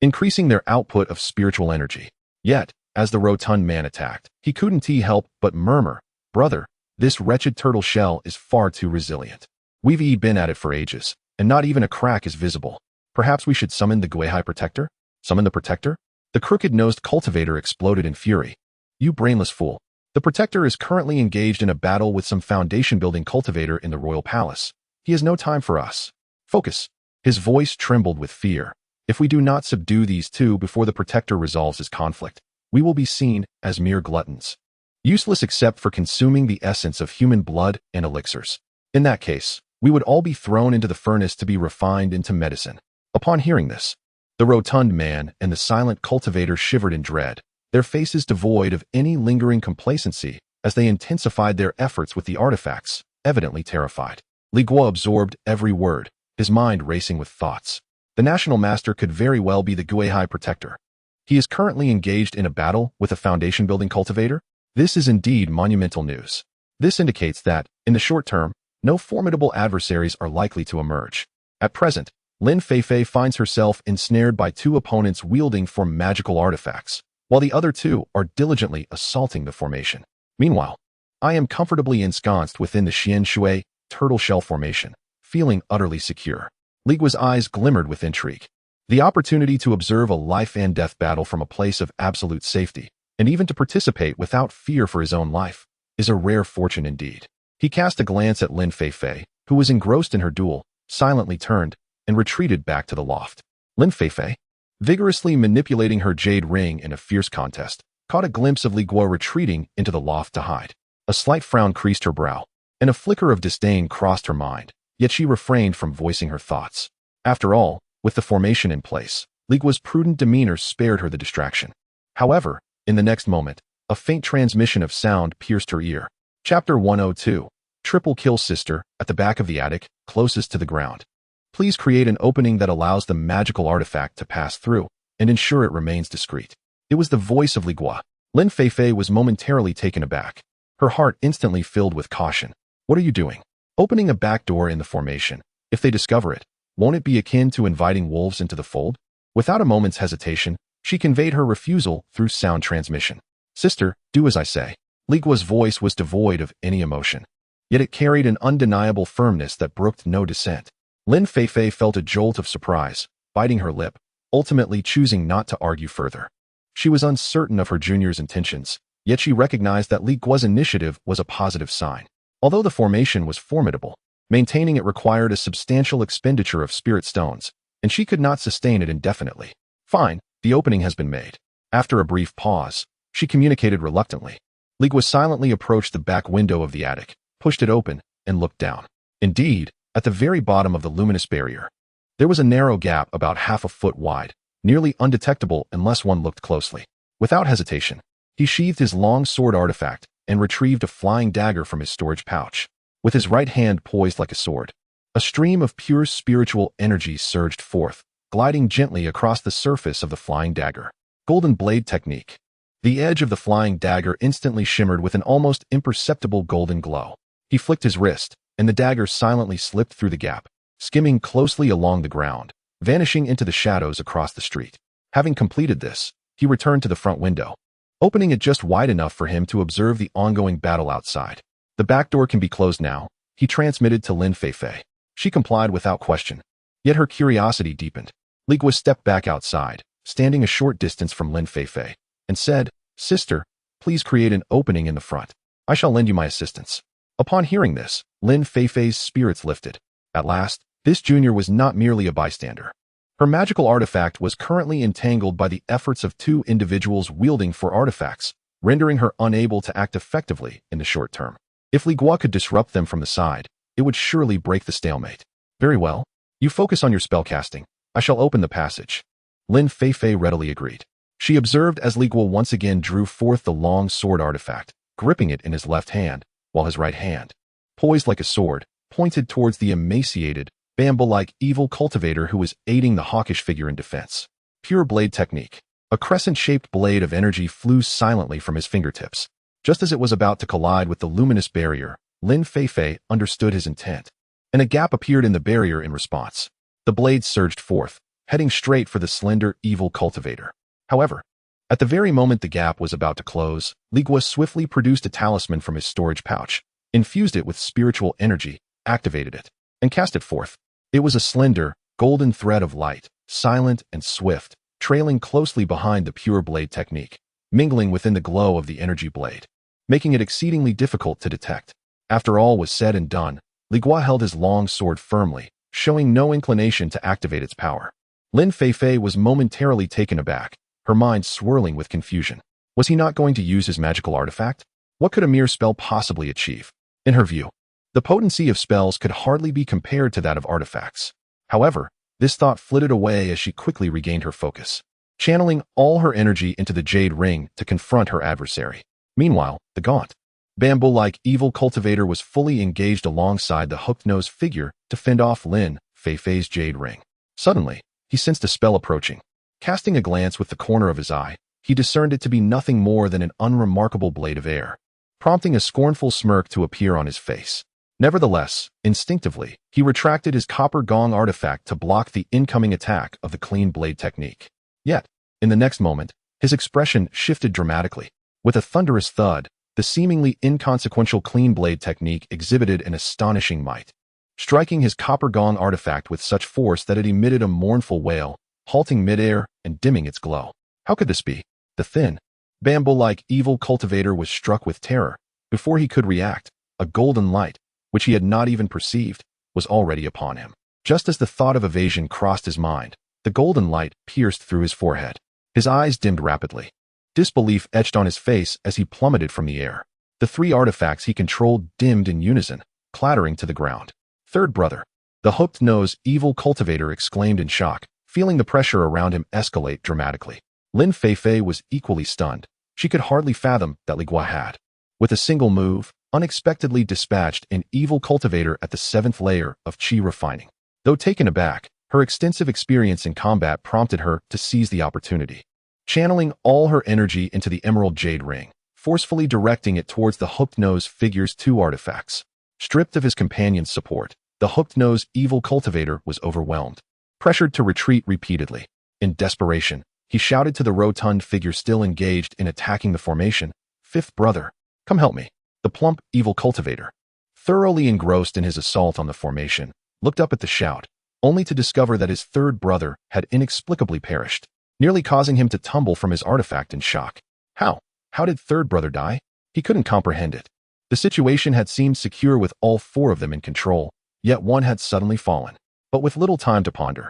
increasing their output of spiritual energy. Yet, as the rotund man attacked, he couldn't help but murmur, "Brother, this wretched turtle shell is far too resilient. We've been at it for ages, and not even a crack is visible. Perhaps we should summon the Guihai protector?" "Summon the protector?" The crooked-nosed cultivator exploded in fury. "You brainless fool. The protector is currently engaged in a battle with some foundation-building cultivator in the royal palace. He has no time for us. Focus. His voice trembled with fear. If we do not subdue these two before the protector resolves his conflict, we will be seen as mere gluttons, useless except for consuming the essence of human blood and elixirs. In that case, we would all be thrown into the furnace to be refined into medicine. Upon hearing this, the rotund man and the silent cultivator shivered in dread, their faces devoid of any lingering complacency as they intensified their efforts with the artifacts, evidently terrified. Li Guo absorbed every word, his mind racing with thoughts. The national master could very well be the Guihai protector. He is currently engaged in a battle with a foundation-building cultivator. This is indeed monumental news. This indicates that, in the short term, no formidable adversaries are likely to emerge. At present, Lin Feifei finds herself ensnared by two opponents wielding for magical artifacts, while the other two are diligently assaulting the formation. Meanwhile, I am comfortably ensconced within the Xian Shui turtle shell formation, feeling utterly secure. Li Guo's eyes glimmered with intrigue. The opportunity to observe a life-and-death battle from a place of absolute safety, and even to participate without fear for his own life, is a rare fortune indeed. He cast a glance at Lin Feifei, who was engrossed in her duel, silently turned, and retreated back to the loft. Lin Feifei, vigorously manipulating her jade ring in a fierce contest, caught a glimpse of Li Guo retreating into the loft to hide. A slight frown creased her brow, and a flicker of disdain crossed her mind, yet she refrained from voicing her thoughts. After all, with the formation in place, Li Guo's prudent demeanor spared her the distraction. However, in the next moment, a faint transmission of sound pierced her ear. Chapter 102. Triple kill sister, at the back of the attic, closest to the ground. Please create an opening that allows the magical artifact to pass through, and ensure it remains discreet. It was the voice of Li Guo. Lin Feifei was momentarily taken aback. Her heart instantly filled with caution. What are you doing? Opening a back door in the formation. If they discover it, won't it be akin to inviting wolves into the fold? Without a moment's hesitation, she conveyed her refusal through sound transmission. Sister, do as I say. Li Guo's voice was devoid of any emotion, yet it carried an undeniable firmness that brooked no dissent. Lin Feifei felt a jolt of surprise, biting her lip, ultimately choosing not to argue further. She was uncertain of her junior's intentions, yet she recognized that Li Guo's initiative was a positive sign. Although the formation was formidable, maintaining it required a substantial expenditure of spirit stones, and she could not sustain it indefinitely. Fine, the opening has been made. After a brief pause, she communicated reluctantly. Li Guo silently approached the back window of the attic, pushed it open, and looked down. Indeed, at the very bottom of the luminous barrier, there was a narrow gap about half a foot wide, nearly undetectable unless one looked closely. Without hesitation, he sheathed his long sword artifact and retrieved a flying dagger from his storage pouch. With his right hand poised like a sword, a stream of pure spiritual energy surged forth, gliding gently across the surface of the flying dagger. Golden blade technique. The edge of the flying dagger instantly shimmered with an almost imperceptible golden glow. He flicked his wrist, and the dagger silently slipped through the gap, skimming closely along the ground, vanishing into the shadows across the street. Having completed this, he returned to the front window, opening it just wide enough for him to observe the ongoing battle outside. The back door can be closed now, he transmitted to Lin Feifei. She complied without question, yet her curiosity deepened. Li Guo stepped back outside, standing a short distance from Lin Feifei, and said, Sister, please create an opening in the front. I shall lend you my assistance. Upon hearing this, Lin Feifei's spirits lifted. At last, this junior was not merely a bystander. Her magical artifact was currently entangled by the efforts of two individuals wielding for artifacts, rendering her unable to act effectively in the short term. If Li Guo could disrupt them from the side, it would surely break the stalemate. Very well. You focus on your spellcasting. I shall open the passage. Lin Feifei readily agreed. She observed as Li Guo once again drew forth the long sword artifact, gripping it in his left hand, while his right hand, poised like a sword, pointed towards the emaciated, bamboo-like evil cultivator who was aiding the hawkish figure in defense. Pure blade technique. A crescent-shaped blade of energy flew silently from his fingertips. Just as it was about to collide with the luminous barrier, Lin Feifei understood his intent, and a gap appeared in the barrier in response. The blade surged forth, heading straight for the slender, evil cultivator. However, at the very moment the gap was about to close, Li Guo swiftly produced a talisman from his storage pouch, infused it with spiritual energy, activated it, and cast it forth. It was a slender, golden thread of light, silent and swift, trailing closely behind the pure blade technique, mingling within the glow of the energy blade. making it exceedingly difficult to detect. After all was said and done, Li Guo held his long sword firmly, showing no inclination to activate its power. Lin Feifei was momentarily taken aback, her mind swirling with confusion. Was he not going to use his magical artifact? What could a mere spell possibly achieve? In her view, the potency of spells could hardly be compared to that of artifacts. However, this thought flitted away as she quickly regained her focus, channeling all her energy into the jade ring to confront her adversary. Meanwhile, the gaunt, bamboo-like evil cultivator was fully engaged alongside the hooked-nosed figure to fend off Lin Feifei's jade ring. Suddenly, he sensed a spell approaching. Casting a glance with the corner of his eye, he discerned it to be nothing more than an unremarkable blade of air, prompting a scornful smirk to appear on his face. Nevertheless, instinctively, he retracted his copper gong artifact to block the incoming attack of the clean blade technique. Yet, in the next moment, his expression shifted dramatically. With a thunderous thud, the seemingly inconsequential clean blade technique exhibited an astonishing might, striking his copper gong artifact with such force that it emitted a mournful wail, halting midair and dimming its glow. How could this be? The thin, bamboo-like evil cultivator was struck with terror. Before he could react, a golden light, which he had not even perceived, was already upon him. Just as the thought of evasion crossed his mind, the golden light pierced through his forehead. His eyes dimmed rapidly. Disbelief etched on his face as he plummeted from the air. The three artifacts he controlled dimmed in unison, clattering to the ground. Third brother. The hooked-nosed evil cultivator exclaimed in shock, feeling the pressure around him escalate dramatically. Lin Feifei was equally stunned. She could hardly fathom that Li Guo had, with a single move, unexpectedly dispatched an evil cultivator at the 7th layer of Qi refining. Though taken aback, her extensive experience in combat prompted her to seize the opportunity. Channeling all her energy into the emerald jade ring, forcefully directing it towards the hooked-nosed figure's two artifacts. Stripped of his companion's support, the hooked-nosed evil cultivator was overwhelmed, pressured to retreat repeatedly. In desperation, he shouted to the rotund figure still engaged in attacking the formation, "Fifth brother, come help me." The plump, evil cultivator, thoroughly engrossed in his assault on the formation, looked up at the shout, only to discover that his third brother had inexplicably perished, nearly causing him to tumble from his artifact in shock. How? How did third brother die? He couldn't comprehend it. The situation had seemed secure with all four of them in control, yet one had suddenly fallen. But with little time to ponder,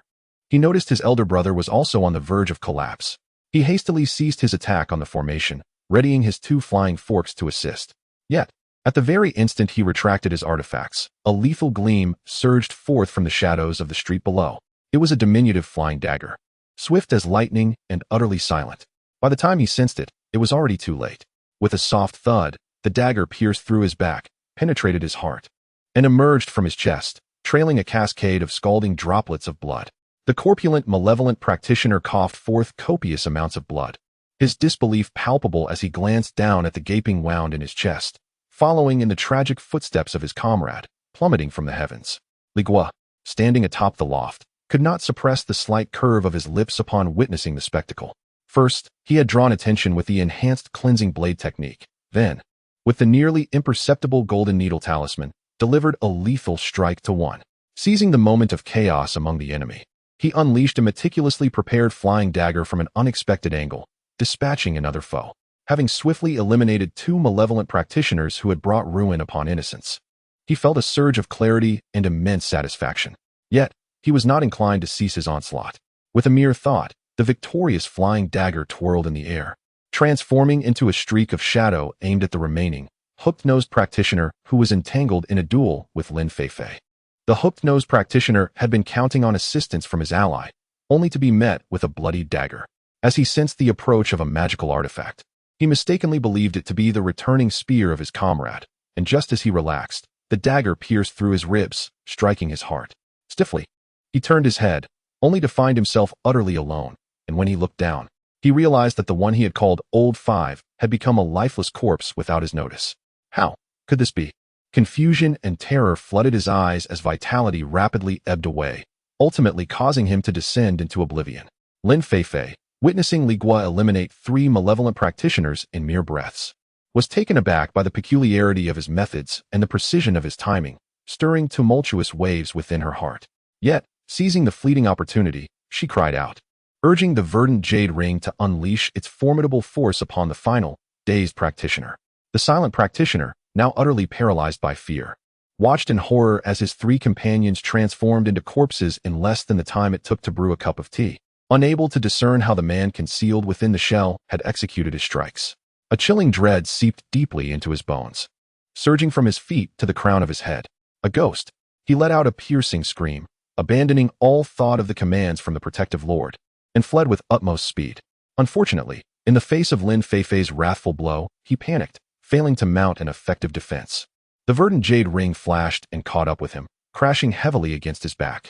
he noticed his elder brother was also on the verge of collapse. He hastily ceased his attack on the formation, readying his two flying forks to assist. Yet, at the very instant he retracted his artifacts, a lethal gleam surged forth from the shadows of the street below. It was a diminutive flying dagger, swift as lightning and utterly silent. By the time he sensed it, it was already too late. With a soft thud, the dagger pierced through his back, penetrated his heart, and emerged from his chest, trailing a cascade of scalding droplets of blood. The corpulent, malevolent practitioner coughed forth copious amounts of blood, his disbelief palpable as he glanced down at the gaping wound in his chest, following in the tragic footsteps of his comrade, plummeting from the heavens. Li Guo, standing atop the loft, could not suppress the slight curve of his lips upon witnessing the spectacle. First, he had drawn attention with the enhanced cleansing blade technique. Then, with the nearly imperceptible golden needle talisman, delivered a lethal strike to one. Seizing the moment of chaos among the enemy, he unleashed a meticulously prepared flying dagger from an unexpected angle, dispatching another foe. Having swiftly eliminated two malevolent practitioners who had brought ruin upon innocence, he felt a surge of clarity and immense satisfaction. Yet, he was not inclined to cease his onslaught. With a mere thought, the victorious flying dagger twirled in the air, transforming into a streak of shadow aimed at the remaining, hooked-nosed practitioner who was entangled in a duel with Lin Feifei. The hooked-nosed practitioner had been counting on assistance from his ally, only to be met with a bloodied dagger. As he sensed the approach of a magical artifact, he mistakenly believed it to be the returning spear of his comrade, and just as he relaxed, the dagger pierced through his ribs, striking his heart. Stiffly, he turned his head, only to find himself utterly alone, and when he looked down, he realized that the one he had called Old Five had become a lifeless corpse without his notice. How could this be? Confusion and terror flooded his eyes as vitality rapidly ebbed away, ultimately causing him to descend into oblivion. Lin Feifei, witnessing Li Guo eliminate three malevolent practitioners in mere breaths, was taken aback by the peculiarity of his methods and the precision of his timing, stirring tumultuous waves within her heart. Yet, seizing the fleeting opportunity, she cried out, urging the verdant jade ring to unleash its formidable force upon the final, dazed practitioner. The silent practitioner, now utterly paralyzed by fear, watched in horror as his 3 companions transformed into corpses in less than the time it took to brew a cup of tea. Unable to discern how the man concealed within the shell had executed his strikes, a chilling dread seeped deeply into his bones. Surging from his feet to the crown of his head, a ghost, he let out a piercing scream, abandoning all thought of the commands from the protective lord, and fled with utmost speed. Unfortunately, in the face of Lin Feifei's wrathful blow, he panicked, failing to mount an effective defense. The verdant jade ring flashed and caught up with him, crashing heavily against his back.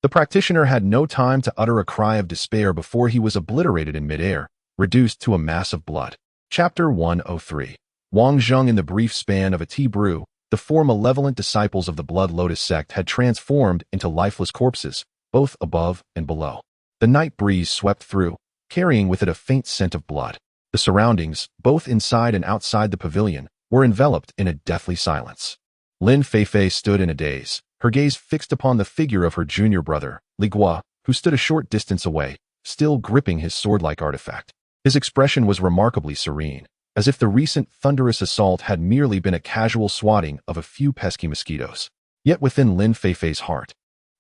The practitioner had no time to utter a cry of despair before he was obliterated in midair, reduced to a mass of blood. Chapter 103. Wang Zheng. In the brief span of a tea brew, the 4 malevolent disciples of the Blood Lotus sect had transformed into lifeless corpses, both above and below. The night breeze swept through, carrying with it a faint scent of blood. The surroundings, both inside and outside the pavilion, were enveloped in a deathly silence. Lin Feifei stood in a daze, her gaze fixed upon the figure of her junior brother, Li Guo, who stood a short distance away, still gripping his sword-like artifact. His expression was remarkably serene, as if the recent thunderous assault had merely been a casual swatting of a few pesky mosquitoes. Yet within Lin Feifei's heart,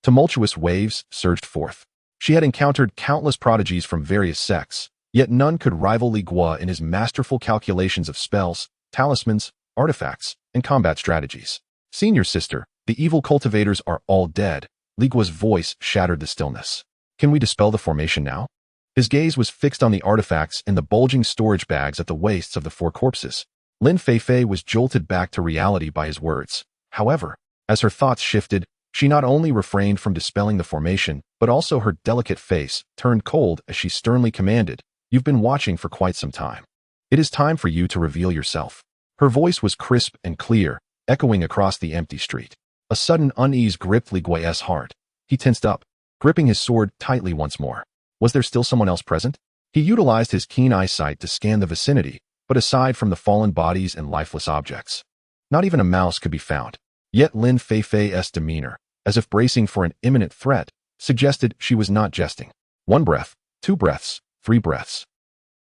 tumultuous waves surged forth. She had encountered countless prodigies from various sects, yet none could rival Li Guo in his masterful calculations of spells, talismans, artifacts, and combat strategies. Senior sister, the evil cultivators are all dead. Li Guo's voice shattered the stillness. Can we dispel the formation now? His gaze was fixed on the artifacts in the bulging storage bags at the waists of the 4 corpses. Lin Feifei was jolted back to reality by his words. However, as her thoughts shifted, she not only refrained from dispelling the formation, but also her delicate face turned cold as she sternly commanded, "You've been watching for quite some time. It is time for you to reveal yourself." Her voice was crisp and clear, echoing across the empty street. A sudden unease gripped Li Guo's heart. He tensed up, gripping his sword tightly once more. Was there still someone else present? He utilized his keen eyesight to scan the vicinity, but aside from the fallen bodies and lifeless objects, not even a mouse could be found. Yet Lin Feifei's demeanor, as if bracing for an imminent threat, suggested she was not jesting. 1 breath, 2 breaths, 3 breaths.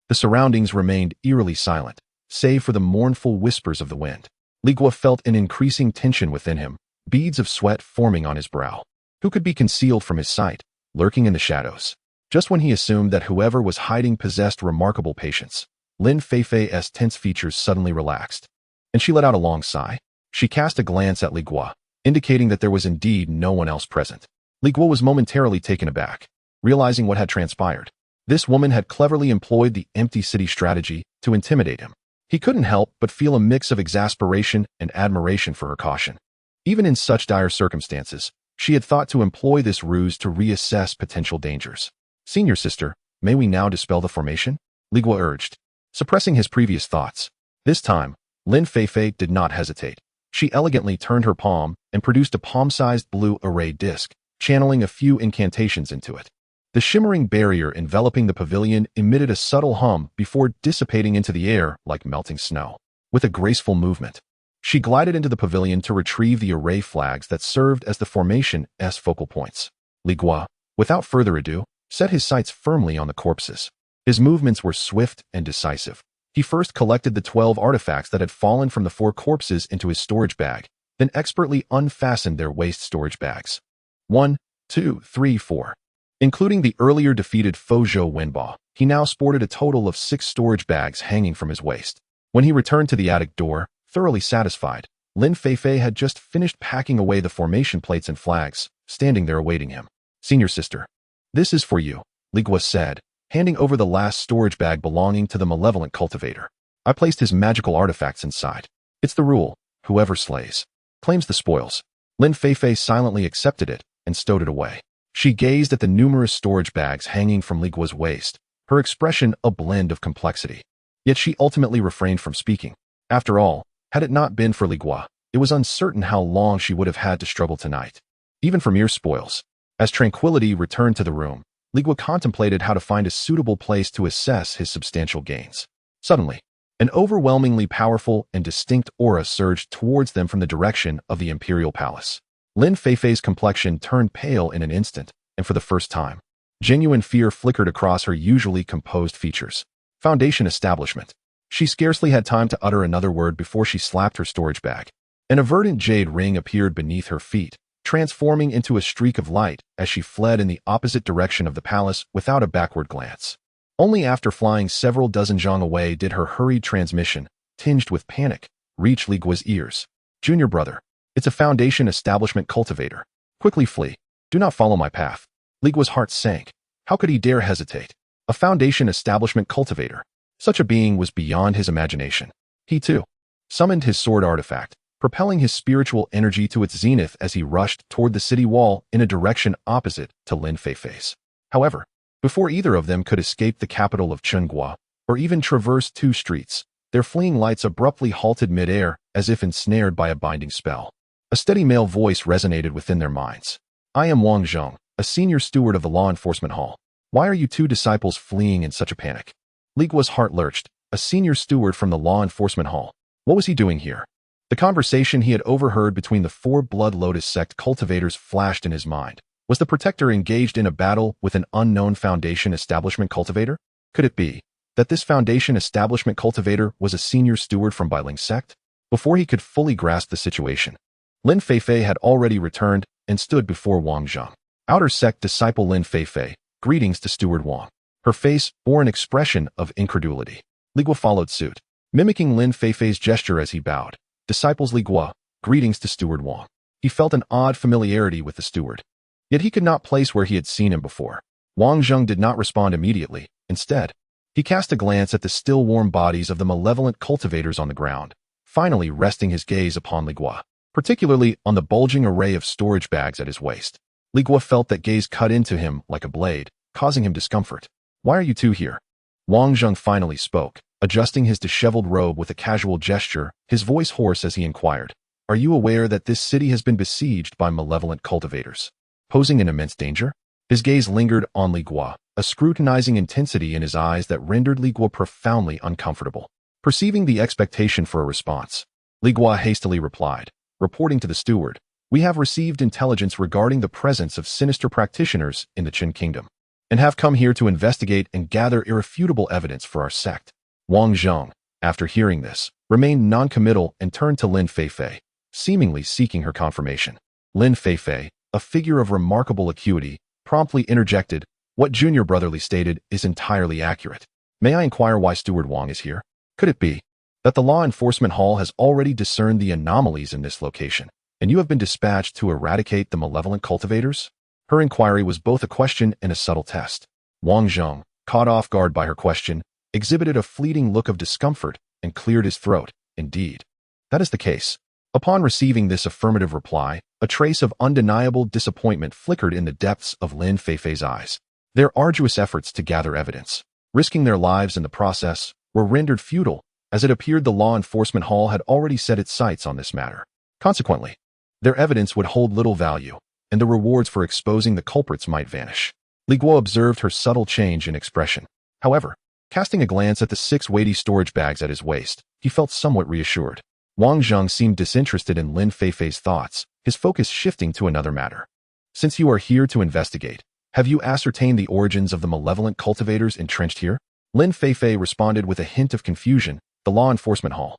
The surroundings remained eerily silent, save for the mournful whispers of the wind. Li Guo felt an increasing tension within him, beads of sweat forming on his brow. Who could be concealed from his sight, lurking in the shadows? Just when he assumed that whoever was hiding possessed remarkable patience, Lin Feifei's tense features suddenly relaxed, and she let out a long sigh. She cast a glance at Li Guo, indicating that there was indeed no one else present. Li Guo was momentarily taken aback, realizing what had transpired. This woman had cleverly employed the empty city strategy to intimidate him. He couldn't help but feel a mix of exasperation and admiration for her caution. Even in such dire circumstances, she had thought to employ this ruse to reassess potential dangers. Senior sister, may we now dispel the formation? Li Guo urged, suppressing his previous thoughts. This time, Lin Feifei did not hesitate. She elegantly turned her palm and produced a palm-sized blue array disc, channeling a few incantations into it. The shimmering barrier enveloping the pavilion emitted a subtle hum before dissipating into the air like melting snow. With a graceful movement, she glided into the pavilion to retrieve the array flags that served as the formation's focal points. Li Guo, without further ado, set his sights firmly on the corpses. His movements were swift and decisive. He first collected the 12 artifacts that had fallen from the 4 corpses into his storage bag, then expertly unfastened their waist storage bags. 1, 2, 3, 4. Including the earlier defeated Fuzhou Wenbo, he now sported a total of 6 storage bags hanging from his waist. When he returned to the attic door, thoroughly satisfied, Lin Feifei had just finished packing away the formation plates and flags, standing there awaiting him. Senior sister, this is for you, Li Guo said, handing over the last storage bag belonging to the malevolent cultivator. I placed his magical artifacts inside. It's the rule, whoever slays claims the spoils. Lin Feifei silently accepted it and stowed it away. She gazed at the numerous storage bags hanging from Li Guo's waist, her expression a blend of complexity. Yet she ultimately refrained from speaking. After all, had it not been for Li Guo, it was uncertain how long she would have had to struggle tonight, even for mere spoils. As tranquility returned to the room, Li Guo contemplated how to find a suitable place to assess his substantial gains. Suddenly, an overwhelmingly powerful and distinct aura surged towards them from the direction of the imperial palace. Lin Feifei's complexion turned pale in an instant, and for the first time, genuine fear flickered across her usually composed features. Foundation establishment. She scarcely had time to utter another word before she slapped her storage bag. An verdant jade ring appeared beneath her feet, transforming into a streak of light as she fled in the opposite direction of the palace without a backward glance. Only after flying several dozen zhang away did her hurried transmission, tinged with panic, reach Li Guo's ears. Junior brother, it's a Foundation establishment cultivator. Quickly flee. Do not follow my path. Li Guo's heart sank. How could he dare hesitate? A Foundation establishment cultivator. Such a being was beyond his imagination. He, too, summoned his sword artifact, propelling his spiritual energy to its zenith as he rushed toward the city wall in a direction opposite to Lin Feifei's. However, before either of them could escape the capital of Chengguo, or even traverse 2 streets, their fleeing lights abruptly halted mid-air as if ensnared by a binding spell. A steady male voice resonated within their minds. I am Wang Zhong, a senior steward of the law enforcement hall. Why are you 2 disciples fleeing in such a panic? Li Guo's heart lurched. A senior steward from the law enforcement hall. What was he doing here? The conversation he had overheard between the 4 Blood Lotus sect cultivators flashed in his mind. Was the protector engaged in a battle with an unknown Foundation establishment cultivator? Could it be that this Foundation establishment cultivator was a senior steward from Bailing's sect? Before he could fully grasp the situation, Lin Feifei had already returned and stood before Wang Zhong. Outer sect disciple Lin Feifei, greetings to Steward Wang. Her face bore an expression of incredulity. Li Guo followed suit, mimicking Lin Feifei's gesture as he bowed. Disciples Li Guo, greetings to Steward Wang. He felt an odd familiarity with the steward, yet he could not place where he had seen him before. Wang Zhong did not respond immediately. Instead, he cast a glance at the still warm bodies of the malevolent cultivators on the ground, finally resting his gaze upon Li Guo, particularly on the bulging array of storage bags at his waist. Li Guo felt that gaze cut into him like a blade, causing him discomfort. Why are you 2 here? Wang Zhong finally spoke, adjusting his disheveled robe with a casual gesture, his voice hoarse as he inquired. Are you aware that this city has been besieged by malevolent cultivators, posing an immense danger? His gaze lingered on Li Guo, a scrutinizing intensity in his eyes that rendered Li Guo profoundly uncomfortable. Perceiving the expectation for a response, Li Guo hastily replied, reporting to the steward, we have received intelligence regarding the presence of sinister practitioners in the Qin Kingdom, and have come here to investigate and gather irrefutable evidence for our sect. Wang Zhong, after hearing this, remained non-committal and turned to Lin Feifei, seemingly seeking her confirmation. Lin Feifei, a figure of remarkable acuity, promptly interjected, what Junior Brotherly stated is entirely accurate. May I inquire why Steward Wang is here? Could it be that the law enforcement hall has already discerned the anomalies in this location, and you have been dispatched to eradicate the malevolent cultivators? Her inquiry was both a question and a subtle test. Wang Zhong, caught off guard by her question, exhibited a fleeting look of discomfort and cleared his throat. Indeed, that is the case. Upon receiving this affirmative reply, a trace of undeniable disappointment flickered in the depths of Lin Feifei's eyes. Their arduous efforts to gather evidence, risking their lives in the process, were rendered futile, as it appeared the law enforcement hall had already set its sights on this matter. Consequently, their evidence would hold little value, and the rewards for exposing the culprits might vanish. Li Guo observed her subtle change in expression. However, casting a glance at the 6 weighty storage bags at his waist, he felt somewhat reassured. Wang Zhong seemed disinterested in Lin Feifei's thoughts, his focus shifting to another matter. Since you are here to investigate, have you ascertained the origins of the malevolent cultivators entrenched here? Lin Feifei responded with a hint of confusion. The law enforcement hall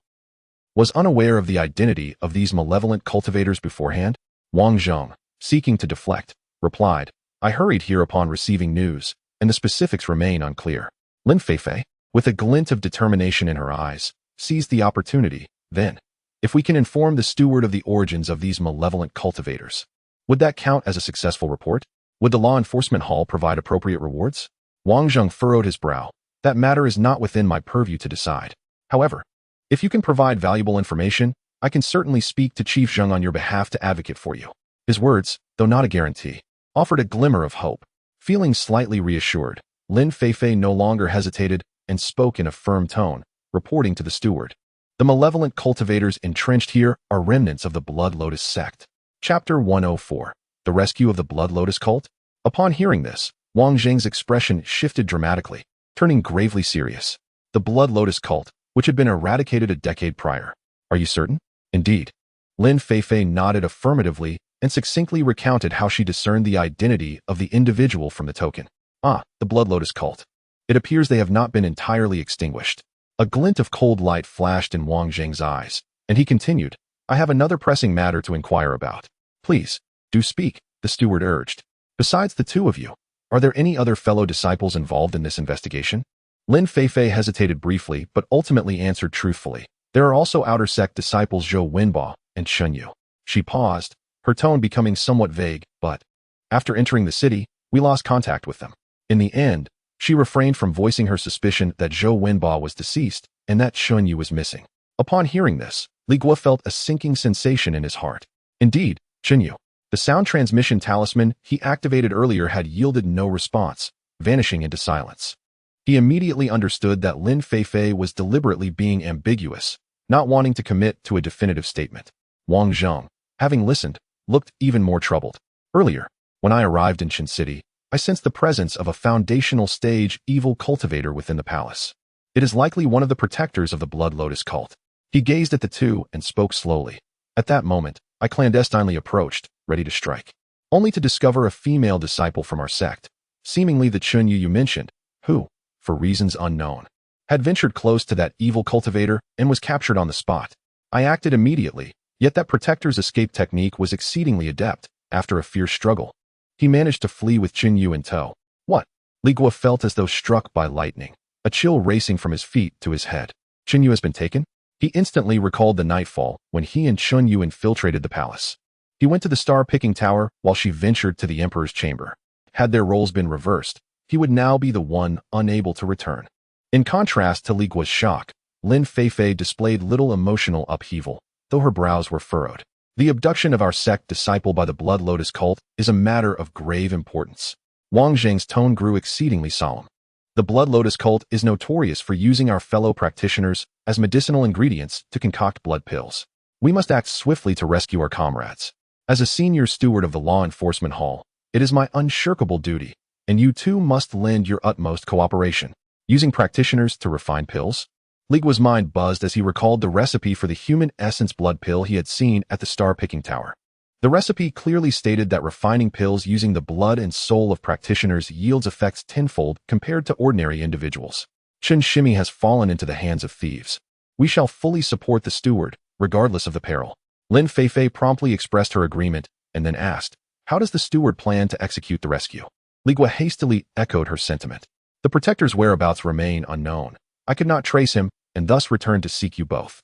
was unaware of the identity of these malevolent cultivators beforehand. Wang Zhong, seeking to deflect, replied, I hurried here upon receiving news, and the specifics remain unclear. Lin Feifei, with a glint of determination in her eyes, seized the opportunity. Then, if we can inform the steward of the origins of these malevolent cultivators, would that count as a successful report? Would the law enforcement hall provide appropriate rewards? Wang Zhong furrowed his brow. That matter is not within my purview to decide. However, if you can provide valuable information, I can certainly speak to Chief Zheng on your behalf to advocate for you. His words, though not a guarantee, offered a glimmer of hope. Feeling slightly reassured, Lin Feifei no longer hesitated and spoke in a firm tone, reporting to the steward. The malevolent cultivators entrenched here are remnants of the Blood Lotus sect. Chapter 104. The Rescue of the Blood Lotus Cult? Upon hearing this, Wang Zheng's expression shifted dramatically, turning gravely serious. The Blood Lotus cult, which had been eradicated a decade prior. Are you certain? Indeed. Lin Feifei nodded affirmatively and succinctly recounted how she discerned the identity of the individual from the token. The Blood Lotus cult. It appears they have not been entirely extinguished. A glint of cold light flashed in Wang Zheng's eyes, and he continued, I have another pressing matter to inquire about. Please, do speak, the steward urged. Besides the two of you, are there any other fellow disciples involved in this investigation? Lin Feifei hesitated briefly but ultimately answered truthfully. There are also outer sect disciples Zhou Wenbo and Chun Yu. She paused, her tone becoming somewhat vague, but after entering the city, we lost contact with them. In the end, she refrained from voicing her suspicion that Zhou Wenbo was deceased and that Chun Yu was missing. Upon hearing this, Li Guo felt a sinking sensation in his heart. Indeed, Chun Yu, the sound transmission talisman he activated earlier had yielded no response, vanishing into silence. He immediately understood that Lin Feifei was deliberately being ambiguous, not wanting to commit to a definitive statement. Wang Zheng, having listened, looked even more troubled. Earlier, when I arrived in Qin City, I sensed the presence of a foundational stage evil cultivator within the palace. It is likely one of the protectors of the Blood Lotus cult. He gazed at the two and spoke slowly. At that moment, I clandestinely approached, ready to strike, only to discover a female disciple from our sect, seemingly the Chun Yu you mentioned, who, for reasons unknown, had ventured close to that evil cultivator and was captured on the spot. I acted immediately, yet that protector's escape technique was exceedingly adept. After a fierce struggle, he managed to flee with Chun Yu in tow. What? Li Guo felt as though struck by lightning, a chill racing from his feet to his head. Chun Yu has been taken? He instantly recalled the nightfall when he and Chun Yu infiltrated the palace. He went to the star-picking tower while she ventured to the emperor's chamber. Had their roles been reversed, he would now be the one unable to return. In contrast to Li Guo's shock, Lin Feifei displayed little emotional upheaval, though her brows were furrowed. The abduction of our sect disciple by the Blood Lotus cult is a matter of grave importance. Wang Zheng's tone grew exceedingly solemn. The Blood Lotus cult is notorious for using our fellow practitioners as medicinal ingredients to concoct blood pills. We must act swiftly to rescue our comrades. As a senior steward of the law enforcement hall, it is my unshirkable duty, and you too must lend your utmost cooperation. Using practitioners to refine pills? Li Guo's mind buzzed as he recalled the recipe for the human essence blood pill he had seen at the star-picking tower. The recipe clearly stated that refining pills using the blood and soul of practitioners yields effects tenfold compared to ordinary individuals. Chen Shimi has fallen into the hands of thieves. We shall fully support the steward, regardless of the peril. Lin Feifei promptly expressed her agreement and then asked, how does the steward plan to execute the rescue? Li Guo hastily echoed her sentiment. The protector's whereabouts remain unknown. I could not trace him, and thus returned to seek you both.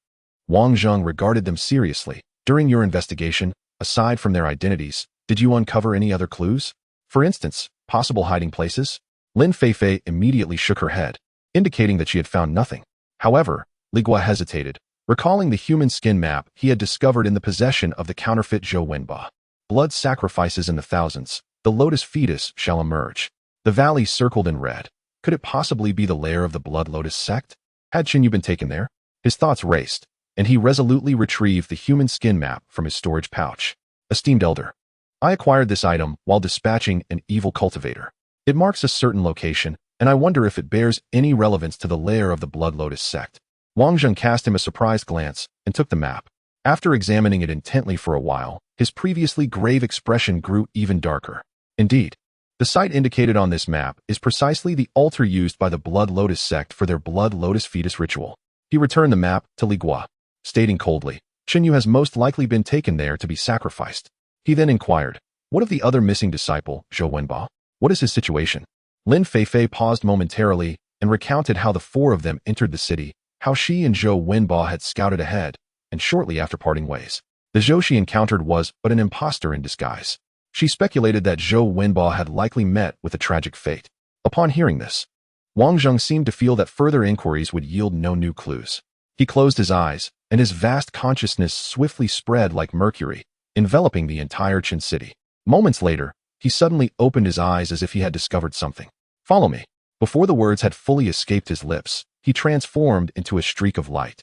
Wang Zheng regarded them seriously. During your investigation, aside from their identities, did you uncover any other clues? For instance, possible hiding places? Lin Feifei immediately shook her head, indicating that she had found nothing. However, Li Guo hesitated, recalling the human skin map he had discovered in the possession of the counterfeit Zhou Wenbo. Blood sacrifices in the thousands. The lotus fetus shall emerge. The valley circled in red. Could it possibly be the lair of the Blood Lotus sect? Had Chun Yu been taken there? His thoughts raced, and he resolutely retrieved the human skin map from his storage pouch. Esteemed elder, I acquired this item while dispatching an evil cultivator. It marks a certain location, and I wonder if it bears any relevance to the lair of the Blood Lotus sect. Wang Zheng cast him a surprised glance and took the map. After examining it intently for a while, his previously grave expression grew even darker. Indeed, the site indicated on this map is precisely the altar used by the Blood Lotus sect for their Blood Lotus fetus ritual. He returned the map to Li Guo, stating coldly, Chun Yu has most likely been taken there to be sacrificed. He then inquired, what of the other missing disciple, Zhou Wenbo? What is his situation? Lin Feifei paused momentarily and recounted how the four of them entered the city, how she and Zhou Wenbo had scouted ahead, and shortly after parting ways, the Zhou she encountered was but an impostor in disguise. She speculated that Zhou Wenbo had likely met with a tragic fate. Upon hearing this, Wang Zheng seemed to feel that further inquiries would yield no new clues. He closed his eyes, and his vast consciousness swiftly spread like mercury, enveloping the entire Qin city. Moments later, he suddenly opened his eyes as if he had discovered something. Follow me. Before the words had fully escaped his lips, he transformed into a streak of light,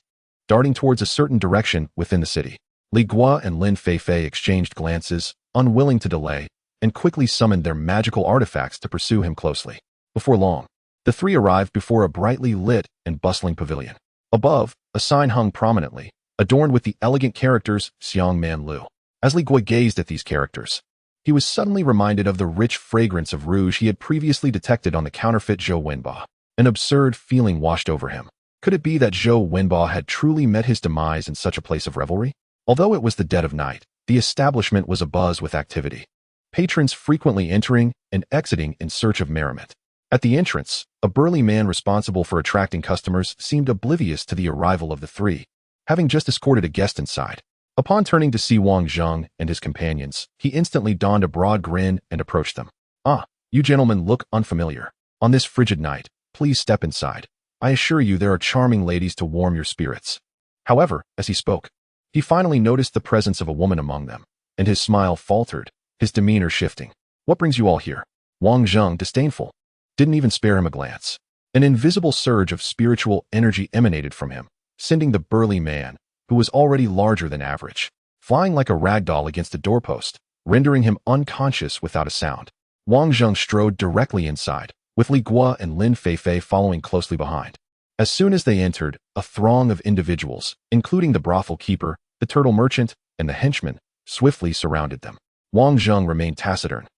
darting towards a certain direction within the city. Li Guo and Lin Feifei exchanged glances, unwilling to delay, and quickly summoned their magical artifacts to pursue him closely. Before long, the three arrived before a brightly lit and bustling pavilion. Above, a sign hung prominently, adorned with the elegant characters Xiang Man Lu. As Li Guo gazed at these characters, he was suddenly reminded of the rich fragrance of rouge he had previously detected on the counterfeit Zhou Wenbo. An absurd feeling washed over him. Could it be that Zhou Wenba had truly met his demise in such a place of revelry? Although it was the dead of night, the establishment was abuzz with activity. Patrons frequently entering and exiting in search of merriment. At the entrance, a burly man responsible for attracting customers seemed oblivious to the arrival of the three, having just escorted a guest inside. Upon turning to see Wang Zheng and his companions, he instantly donned a broad grin and approached them. "Ah, you gentlemen look unfamiliar. On this frigid night, please step inside. I assure you there are charming ladies to warm your spirits." However, as he spoke, he finally noticed the presence of a woman among them, and his smile faltered, his demeanor shifting. "What brings you all here?" Wang Zheng, disdainful, didn't even spare him a glance. An invisible surge of spiritual energy emanated from him, sending the burly man, who was already larger than average, flying like a rag doll against a doorpost, rendering him unconscious without a sound. Wang Zheng strode directly inside, with Li Guo and Lin Feifei following closely behind. As soon as they entered, a throng of individuals, including the brothel keeper, the turtle merchant, and the henchman, swiftly surrounded them. Wang Zheng remained taciturn,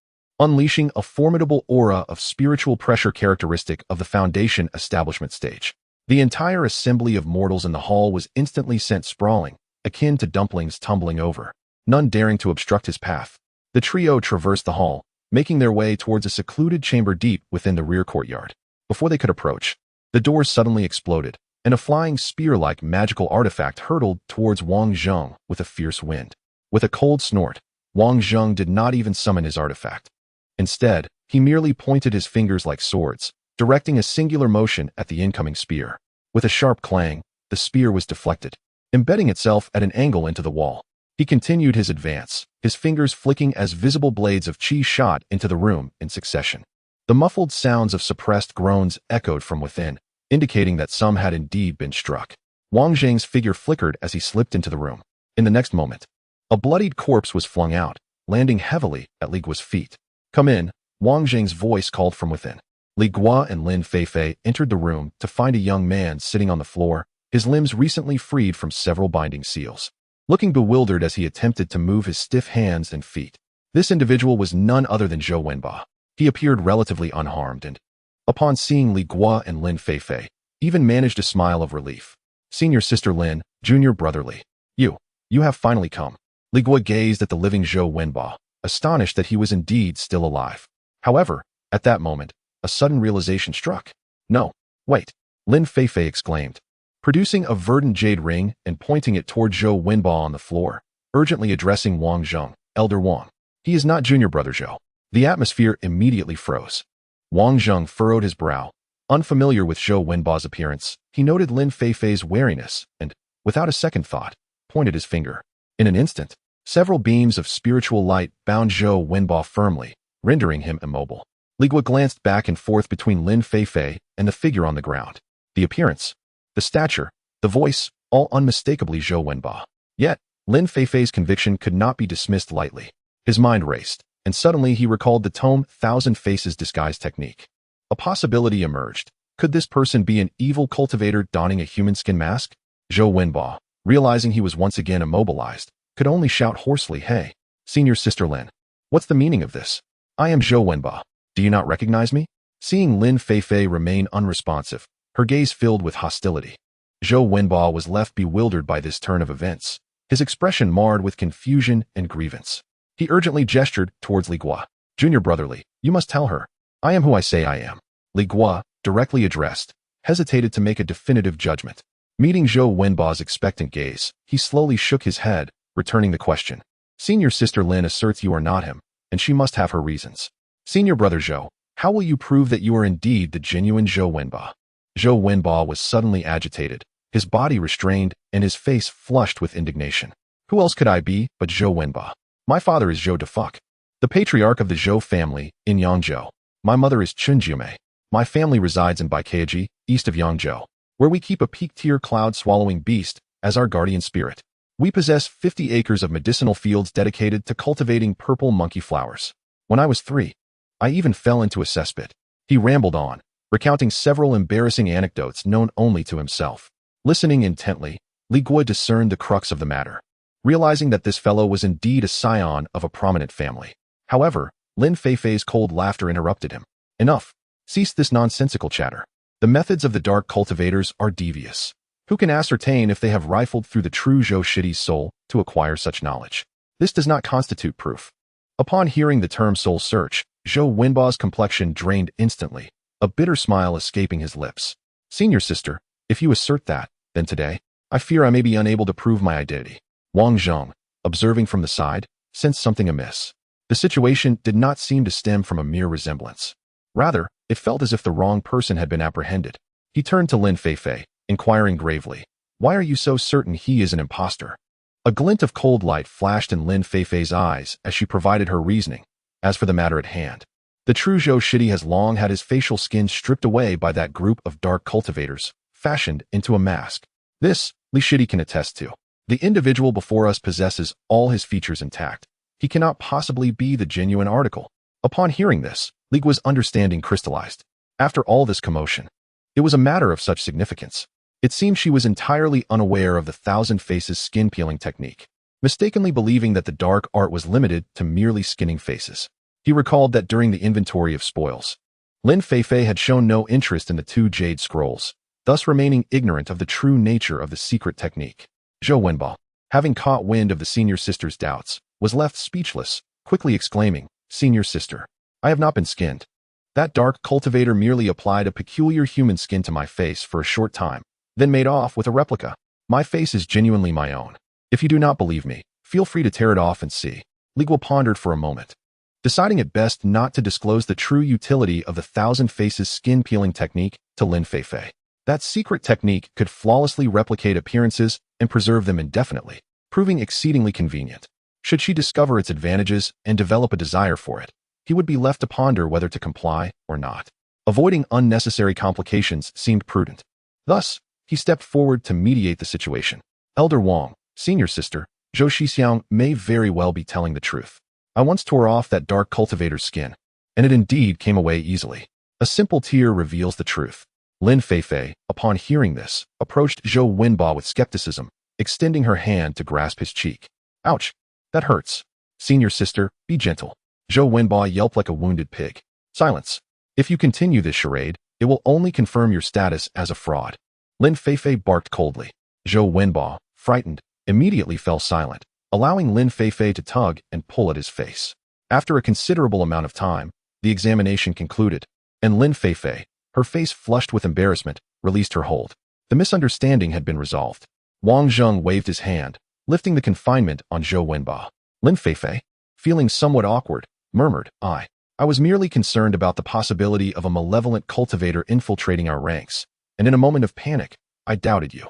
unleashing a formidable aura of spiritual pressure characteristic of the Foundation establishment stage. The entire assembly of mortals in the hall was instantly sent sprawling, akin to dumplings tumbling over, none daring to obstruct his path. The trio traversed the hall, making their way towards a secluded chamber deep within the rear courtyard. Before they could approach, the doors suddenly exploded, and a flying spear-like magical artifact hurtled towards Wang Zheng with a fierce wind. With a cold snort, Wang Zheng did not even summon his artifact. Instead, he merely pointed his fingers like swords, directing a singular motion at the incoming spear. With a sharp clang, the spear was deflected, embedding itself at an angle into the wall. He continued his advance, his fingers flicking as visible blades of qi shot into the room in succession. The muffled sounds of suppressed groans echoed from within, indicating that some had indeed been struck. Wang Zheng's figure flickered as he slipped into the room. In the next moment, a bloodied corpse was flung out, landing heavily at Li Guo's feet. "Come in," Wang Zheng's voice called from within. Li Guo and Lin Feifei entered the room to find a young man sitting on the floor, his limbs recently freed from several binding seals, looking bewildered as he attempted to move his stiff hands and feet. This individual was none other than Zhou Wenba. He appeared relatively unharmed and, upon seeing Li Guo and Lin Feifei, even managed a smile of relief. "Senior sister Lin, junior brother Li, you have finally come." Li Guo gazed at the living Zhou Wenba, astonished that he was indeed still alive. However, at that moment, a sudden realization struck. "No, wait," Lin Feifei exclaimed, producing a verdant jade ring and pointing it toward Zhou Wenba on the floor, urgently addressing Wang Zheng. "Elder Wang, he is not junior brother Zhou." The atmosphere immediately froze. Wang Zheng furrowed his brow. Unfamiliar with Zhou Wenba's appearance, he noted Lin Feifei's wariness and, without a second thought, pointed his finger. In an instant, several beams of spiritual light bound Zhou Wenba firmly, rendering him immobile. Li Guo glanced back and forth between Lin Feifei and the figure on the ground. The appearance, the stature, the voice, all unmistakably Zhou Wenba. Yet, Lin Feifei's conviction could not be dismissed lightly. His mind raced, and suddenly he recalled the tome Thousand Faces disguise technique. A possibility emerged. Could this person be an evil cultivator donning a human skin mask? Zhou Wenba, realizing he was once again immobilized, could only shout hoarsely, "Hey, senior sister Lin, what's the meaning of this? I am Zhou Wenba. Do you not recognize me?" Seeing Lin Feifei remain unresponsive, her gaze filled with hostility, Zhou Wenba was left bewildered by this turn of events, his expression marred with confusion and grievance. He urgently gestured towards Li Guo. "Junior brother Li, you must tell her. I am who I say I am." Li Guo, directly addressed, hesitated to make a definitive judgment. Meeting Zhou Wenba's expectant gaze, he slowly shook his head, returning the question. "Senior sister Lin asserts you are not him, and she must have her reasons. Senior brother Zhou, how will you prove that you are indeed the genuine Zhou Wenba?" Zhou Wenba was suddenly agitated, his body restrained, and his face flushed with indignation. "Who else could I be but Zhou Wenba? My father is Zhou Defuk, the patriarch of the Zhou family in Yangzhou. My mother is Chunjiume. My family resides in Baikeji, east of Yangzhou, where we keep a peak-tier cloud-swallowing beast as our guardian spirit. We possess 50 acres of medicinal fields dedicated to cultivating purple monkey flowers. When I was 3, I even fell into a cesspit." He rambled on, recounting several embarrassing anecdotes known only to himself. Listening intently, Li Guo discerned the crux of the matter, realizing that this fellow was indeed a scion of a prominent family. However, Lin Feifei's cold laughter interrupted him. "Enough. Cease this nonsensical chatter. The methods of the dark cultivators are devious. Who can ascertain if they have rifled through the true Zhou Shidi's soul to acquire such knowledge? This does not constitute proof. Upon hearing the term soul search, Zhou Wenba's complexion drained instantly, a bitter smile escaping his lips. Senior sister, if you assert that, then today, I fear I may be unable to prove my identity. Wang Zheng, observing from the side, sensed something amiss. The situation did not seem to stem from a mere resemblance. Rather, it felt as if the wrong person had been apprehended. He turned to Lin Feifei, inquiring gravely, "Why are you so certain he is an impostor?" A glint of cold light flashed in Lin Feifei's eyes as she provided her reasoning. As for the matter at hand, the true Zhou Shidi has long had his facial skin stripped away by that group of dark cultivators, fashioned into a mask. This, Li Shidi can attest to. The individual before us possesses all his features intact. He cannot possibly be the genuine article. Upon hearing this, Li Guo's understanding crystallized. After all this commotion, it was a matter of such significance. It seemed she was entirely unaware of the thousand faces skin peeling technique, mistakenly believing that the dark art was limited to merely skinning faces. He recalled that during the inventory of spoils, Lin Feifei had shown no interest in the 2 jade scrolls, thus remaining ignorant of the true nature of the secret technique. Zhou Wenba, having caught wind of the senior sister's doubts, was left speechless, quickly exclaiming, "Senior sister, I have not been skinned. That dark cultivator merely applied a peculiar human skin to my face for a short time, then made off with a replica. My face is genuinely my own. If you do not believe me, feel free to tear it off and see." Li Guo pondered for a moment, deciding it best not to disclose the true utility of the 1,000 faces skin peeling technique to Lin Feifei. That secret technique could flawlessly replicate appearances and preserve them indefinitely, proving exceedingly convenient. Should she discover its advantages and develop a desire for it, he would be left to ponder whether to comply or not. Avoiding unnecessary complications seemed prudent. Thus, he stepped forward to mediate the situation. "Elder Wang, senior sister, Zhou Shixiang may very well be telling the truth. I once tore off that dark cultivator's skin, and it indeed came away easily. A simple tear reveals the truth." Lin Feifei, upon hearing this, approached Zhou Wenba with skepticism, extending her hand to grasp his cheek. "Ouch! That hurts. Senior sister, be gentle." Zhou Wenba yelped like a wounded pig. "Silence. If you continue this charade, it will only confirm your status as a fraud." Lin Feifei barked coldly. Zhou Wenba, frightened, immediately fell silent, allowing Lin Feifei to tug and pull at his face. After a considerable amount of time, the examination concluded, and Lin Feifei, her face flushed with embarrassment, released her hold. The misunderstanding had been resolved. Wang Zheng waved his hand, lifting the confinement on Zhou Wenba. Lin Feifei, feeling somewhat awkward, murmured, I was merely concerned about the possibility of a malevolent cultivator infiltrating our ranks, and in a moment of panic, I doubted you."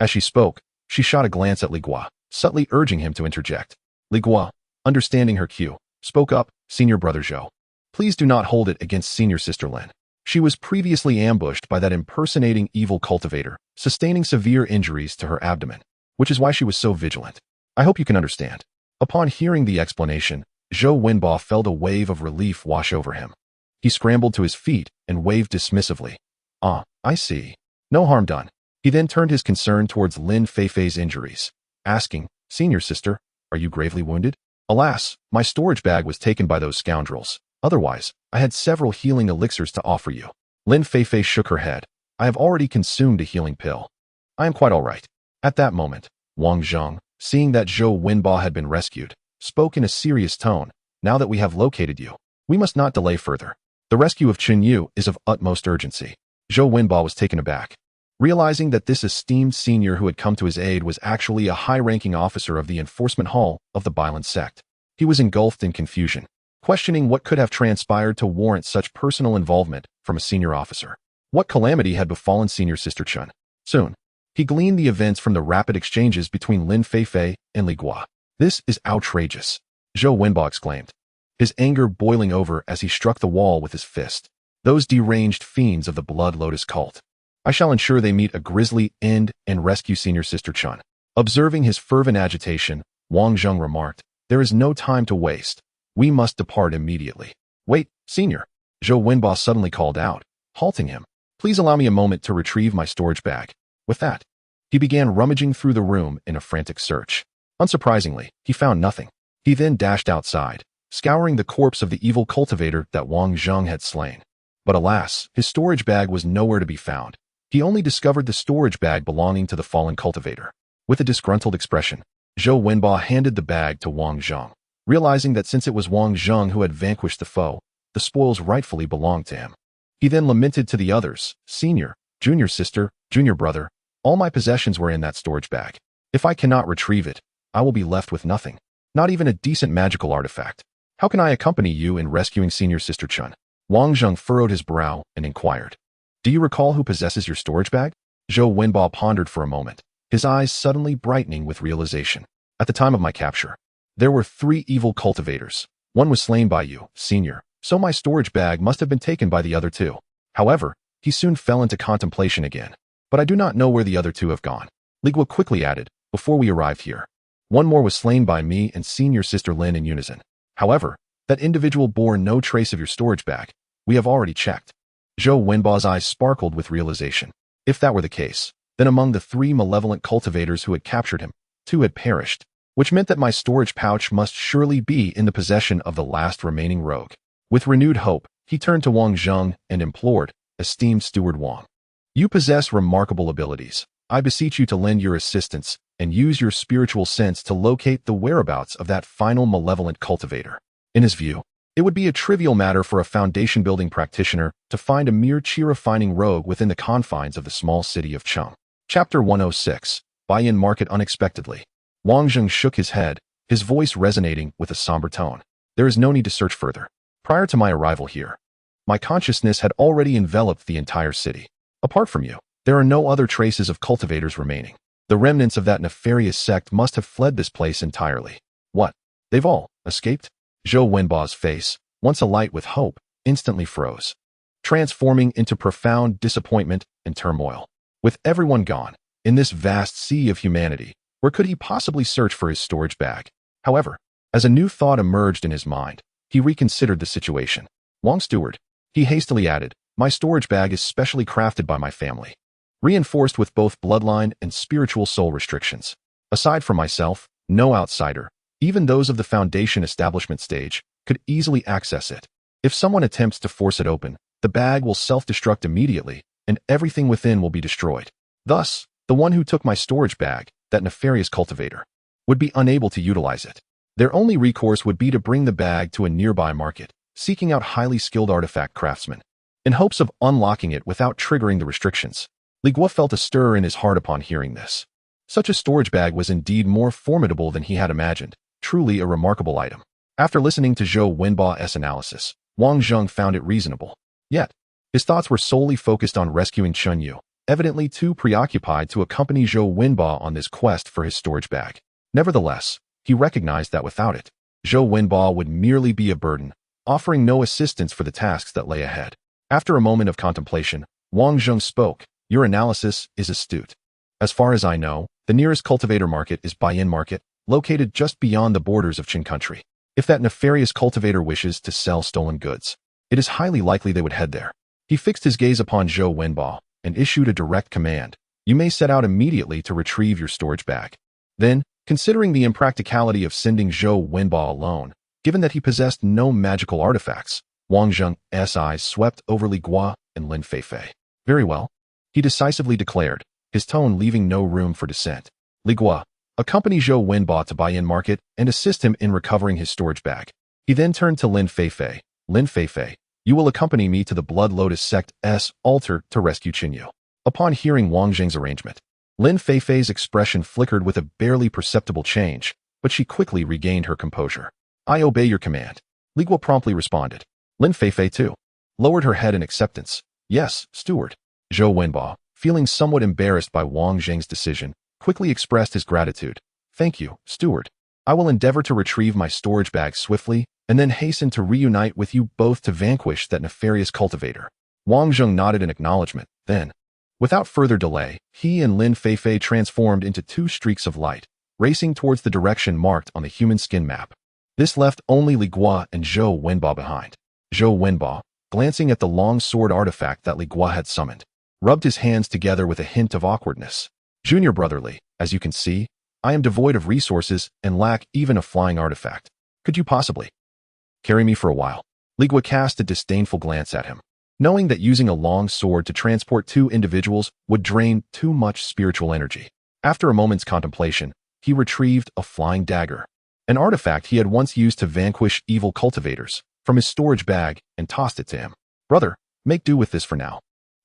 As she spoke, she shot a glance at Li Guo, subtly urging him to interject. Li Guo, understanding her cue, spoke up, "Senior brother Zhou, please do not hold it against senior sister Lin. She was previously ambushed by that impersonating evil cultivator, sustaining severe injuries to her abdomen, which is why she was so vigilant. I hope you can understand." Upon hearing the explanation, Zhou Wenba felt a wave of relief wash over him. He scrambled to his feet and waved dismissively. "Ah, I see. No harm done." He then turned his concern towards Lin Feifei's injuries, asking, "Senior sister, are you gravely wounded?" "Alas, my storage bag was taken by those scoundrels. Otherwise, I had several healing elixirs to offer you." Lin Feifei shook her head. "I have already consumed a healing pill. I am quite all right." At that moment, Wang Zheng, seeing that Zhou Wenba had been rescued, spoke in a serious tone. "Now that we have located you, we must not delay further. The rescue of Qin Yu is of utmost urgency." Zhou Wenba was taken aback, realizing that this esteemed senior who had come to his aid was actually a high-ranking officer of the enforcement hall of the Bailan sect. He was engulfed in confusion, questioning what could have transpired to warrant such personal involvement from a senior officer. What calamity had befallen senior sister Chun? Soon, he gleaned the events from the rapid exchanges between Lin Feifei and Li Guo. "This is outrageous," Zhou Wenba exclaimed, his anger boiling over as he struck the wall with his fist. "Those deranged fiends of the Blood Lotus cult. I shall ensure they meet a grisly end and rescue senior sister Chun." Observing his fervent agitation, Wang Zheng remarked, "There is no time to waste. We must depart immediately." "Wait, senior," Zhou Wenba suddenly called out, halting him. "Please allow me a moment to retrieve my storage bag." With that, he began rummaging through the room in a frantic search. Unsurprisingly, he found nothing. He then dashed outside, scouring the corpse of the evil cultivator that Wang Zheng had slain. But alas, his storage bag was nowhere to be found. He only discovered the storage bag belonging to the fallen cultivator. With a disgruntled expression, Zhou Wenba handed the bag to Wang Zheng, realizing that since it was Wang Zheng who had vanquished the foe, the spoils rightfully belonged to him. He then lamented to the others, "Senior, junior sister, junior brother, all my possessions were in that storage bag. If I cannot retrieve it, I will be left with nothing, not even a decent magical artifact. How can I accompany you in rescuing senior sister Chun?" Wang Zheng furrowed his brow and inquired, "Do you recall who possesses your storage bag?" Zhou Wenba pondered for a moment, his eyes suddenly brightening with realization. "At the time of my capture, there were 3 evil cultivators. One was slain by you, senior, so my storage bag must have been taken by the other 2. However, he soon fell into contemplation again. But I do not know where the other 2 have gone." Li Guo quickly added, "Before we arrived here, one more was slain by me and senior sister Lin in unison. However, that individual bore no trace of your storage bag. We have already checked." Zhou Wenba's eyes sparkled with realization. If that were the case, then among the 3 malevolent cultivators who had captured him, 2 had perished, which meant that my storage pouch must surely be in the possession of the last remaining rogue. With renewed hope, he turned to Wang Zheng and implored, "Esteemed Steward Wang, you possess remarkable abilities. I beseech you to lend your assistance and use your spiritual sense to locate the whereabouts of that final malevolent cultivator." In his view, it would be a trivial matter for a foundation-building practitioner to find a mere chi-refining rogue within the confines of the small city of Cheng. Chapter 106, Buy-in Market Unexpectedly. Wang Zheng shook his head, his voice resonating with a somber tone. "There is no need to search further. Prior to my arrival here, my consciousness had already enveloped the entire city. Apart from you, there are no other traces of cultivators remaining. The remnants of that nefarious sect must have fled this place entirely." "What? They've all escaped?" Zhou Wenba's face, once alight with hope, instantly froze, transforming into profound disappointment and turmoil. With everyone gone, in this vast sea of humanity, where could he possibly search for his storage bag? However, as a new thought emerged in his mind, he reconsidered the situation. "Wang Steward," he hastily added, "my storage bag is specially crafted by my family, reinforced with both bloodline and spiritual soul restrictions. Aside from myself, no outsider, even those of the foundation establishment stage, could easily access it. If someone attempts to force it open, the bag will self-destruct immediately, and everything within will be destroyed. Thus, the one who took my storage bag, that nefarious cultivator, would be unable to utilize it. Their only recourse would be to bring the bag to a nearby market, seeking out highly skilled artifact craftsmen, in hopes of unlocking it without triggering the restrictions." Li Guo felt a stir in his heart upon hearing this. Such a storage bag was indeed more formidable than he had imagined, truly a remarkable item. After listening to Zhou Wenba's analysis, Wang Zheng found it reasonable. Yet, his thoughts were solely focused on rescuing Chun Yu, evidently too preoccupied to accompany Zhou Wenba on this quest for his storage bag. Nevertheless, he recognized that without it, Zhou Wenba would merely be a burden, offering no assistance for the tasks that lay ahead. After a moment of contemplation, Wang Zheng spoke, "Your analysis is astute. As far as I know, the nearest cultivator market is Buy-in Market, located just beyond the borders of Qin country. If that nefarious cultivator wishes to sell stolen goods, it is highly likely they would head there." He fixed his gaze upon Zhou Wenba and issued a direct command, "You may set out immediately to retrieve your storage bag." Then, considering the impracticality of sending Zhou Wenba alone, given that he possessed no magical artifacts, Wang Zheng's eyes swept over Li Guo and Lin Feifei. "Very well," he decisively declared, his tone leaving no room for dissent. "Li Guo, accompany Zhou Wenba to Buy-in Market and assist him in recovering his storage bag." He then turned to Lin Feifei. "Lin Feifei, you will accompany me to the Blood Lotus Sect's altar to rescue Qinyu." Upon hearing Wang Zheng's arrangement, Lin Feifei's expression flickered with a barely perceptible change, but she quickly regained her composure. "I obey your command," Li Guo promptly responded. Lin Feifei, too, lowered her head in acceptance. "Yes, steward." Zhou Wenba, feeling somewhat embarrassed by Wang Zheng's decision, quickly expressed his gratitude. "Thank you, steward. I will endeavor to retrieve my storage bag swiftly, and then hasten to reunite with you both to vanquish that nefarious cultivator." Wang Zheng nodded in acknowledgement. Then, without further delay, he and Lin Feifei transformed into 2 streaks of light, racing towards the direction marked on the human skin map. This left only Li Guo and Zhou Wenba behind. Zhou Wenba, glancing at the long sword artifact that Li Guo had summoned, rubbed his hands together with a hint of awkwardness. "Junior brotherly, as you can see, I am devoid of resources and lack even a flying artifact. Could you possibly carry me for a while?" Li Guo cast a disdainful glance at him. knowing that using a long sword to transport two individuals would drain too much spiritual energy. After a moment's contemplation, he retrieved a flying dagger, an artifact he had once used to vanquish evil cultivators, from his storage bag and tossed it to him. "Brother, make do with this for now."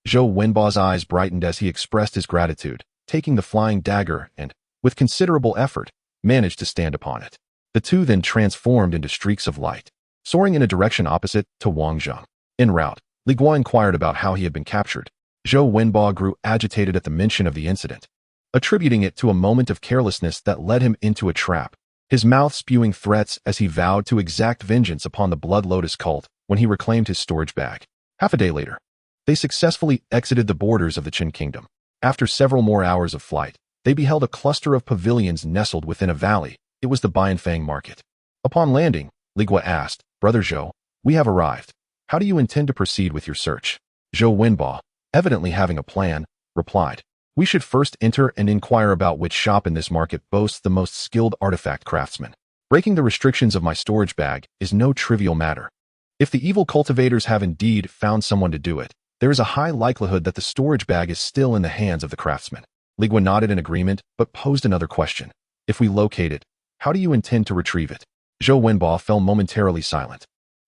Zhou Wenba's eyes brightened as he expressed his gratitude, taking the flying dagger and, with considerable effort, managed to stand upon it. The two then transformed into streaks of light, soaring in a direction opposite to Wang Zheng. En route, Li Guo inquired about how he had been captured. Zhou Wenba grew agitated at the mention of the incident, attributing it to a moment of carelessness that led him into a trap, his mouth spewing threats as he vowed to exact vengeance upon the Blood Lotus cult when he reclaimed his storage bag. Half a day later, they successfully exited the borders of the Qin Kingdom. After several more hours of flight, they beheld a cluster of pavilions nestled within a valley. It was the Bianfang market. Upon landing, Li Guo asked, "Brother Zhou, we have arrived. How do you intend to proceed with your search?" Zhou Wenba, evidently having a plan, replied, "We should first enter and inquire about which shop in this market boasts the most skilled artifact craftsmen. Breaking the restrictions of my storage bag is no trivial matter. If the evil cultivators have indeed found someone to do it, there is a high likelihood that the storage bag is still in the hands of the craftsman." Li Guo nodded in agreement, but posed another question. "If we locate it, how do you intend to retrieve it?" Zhou Wenba fell momentarily silent,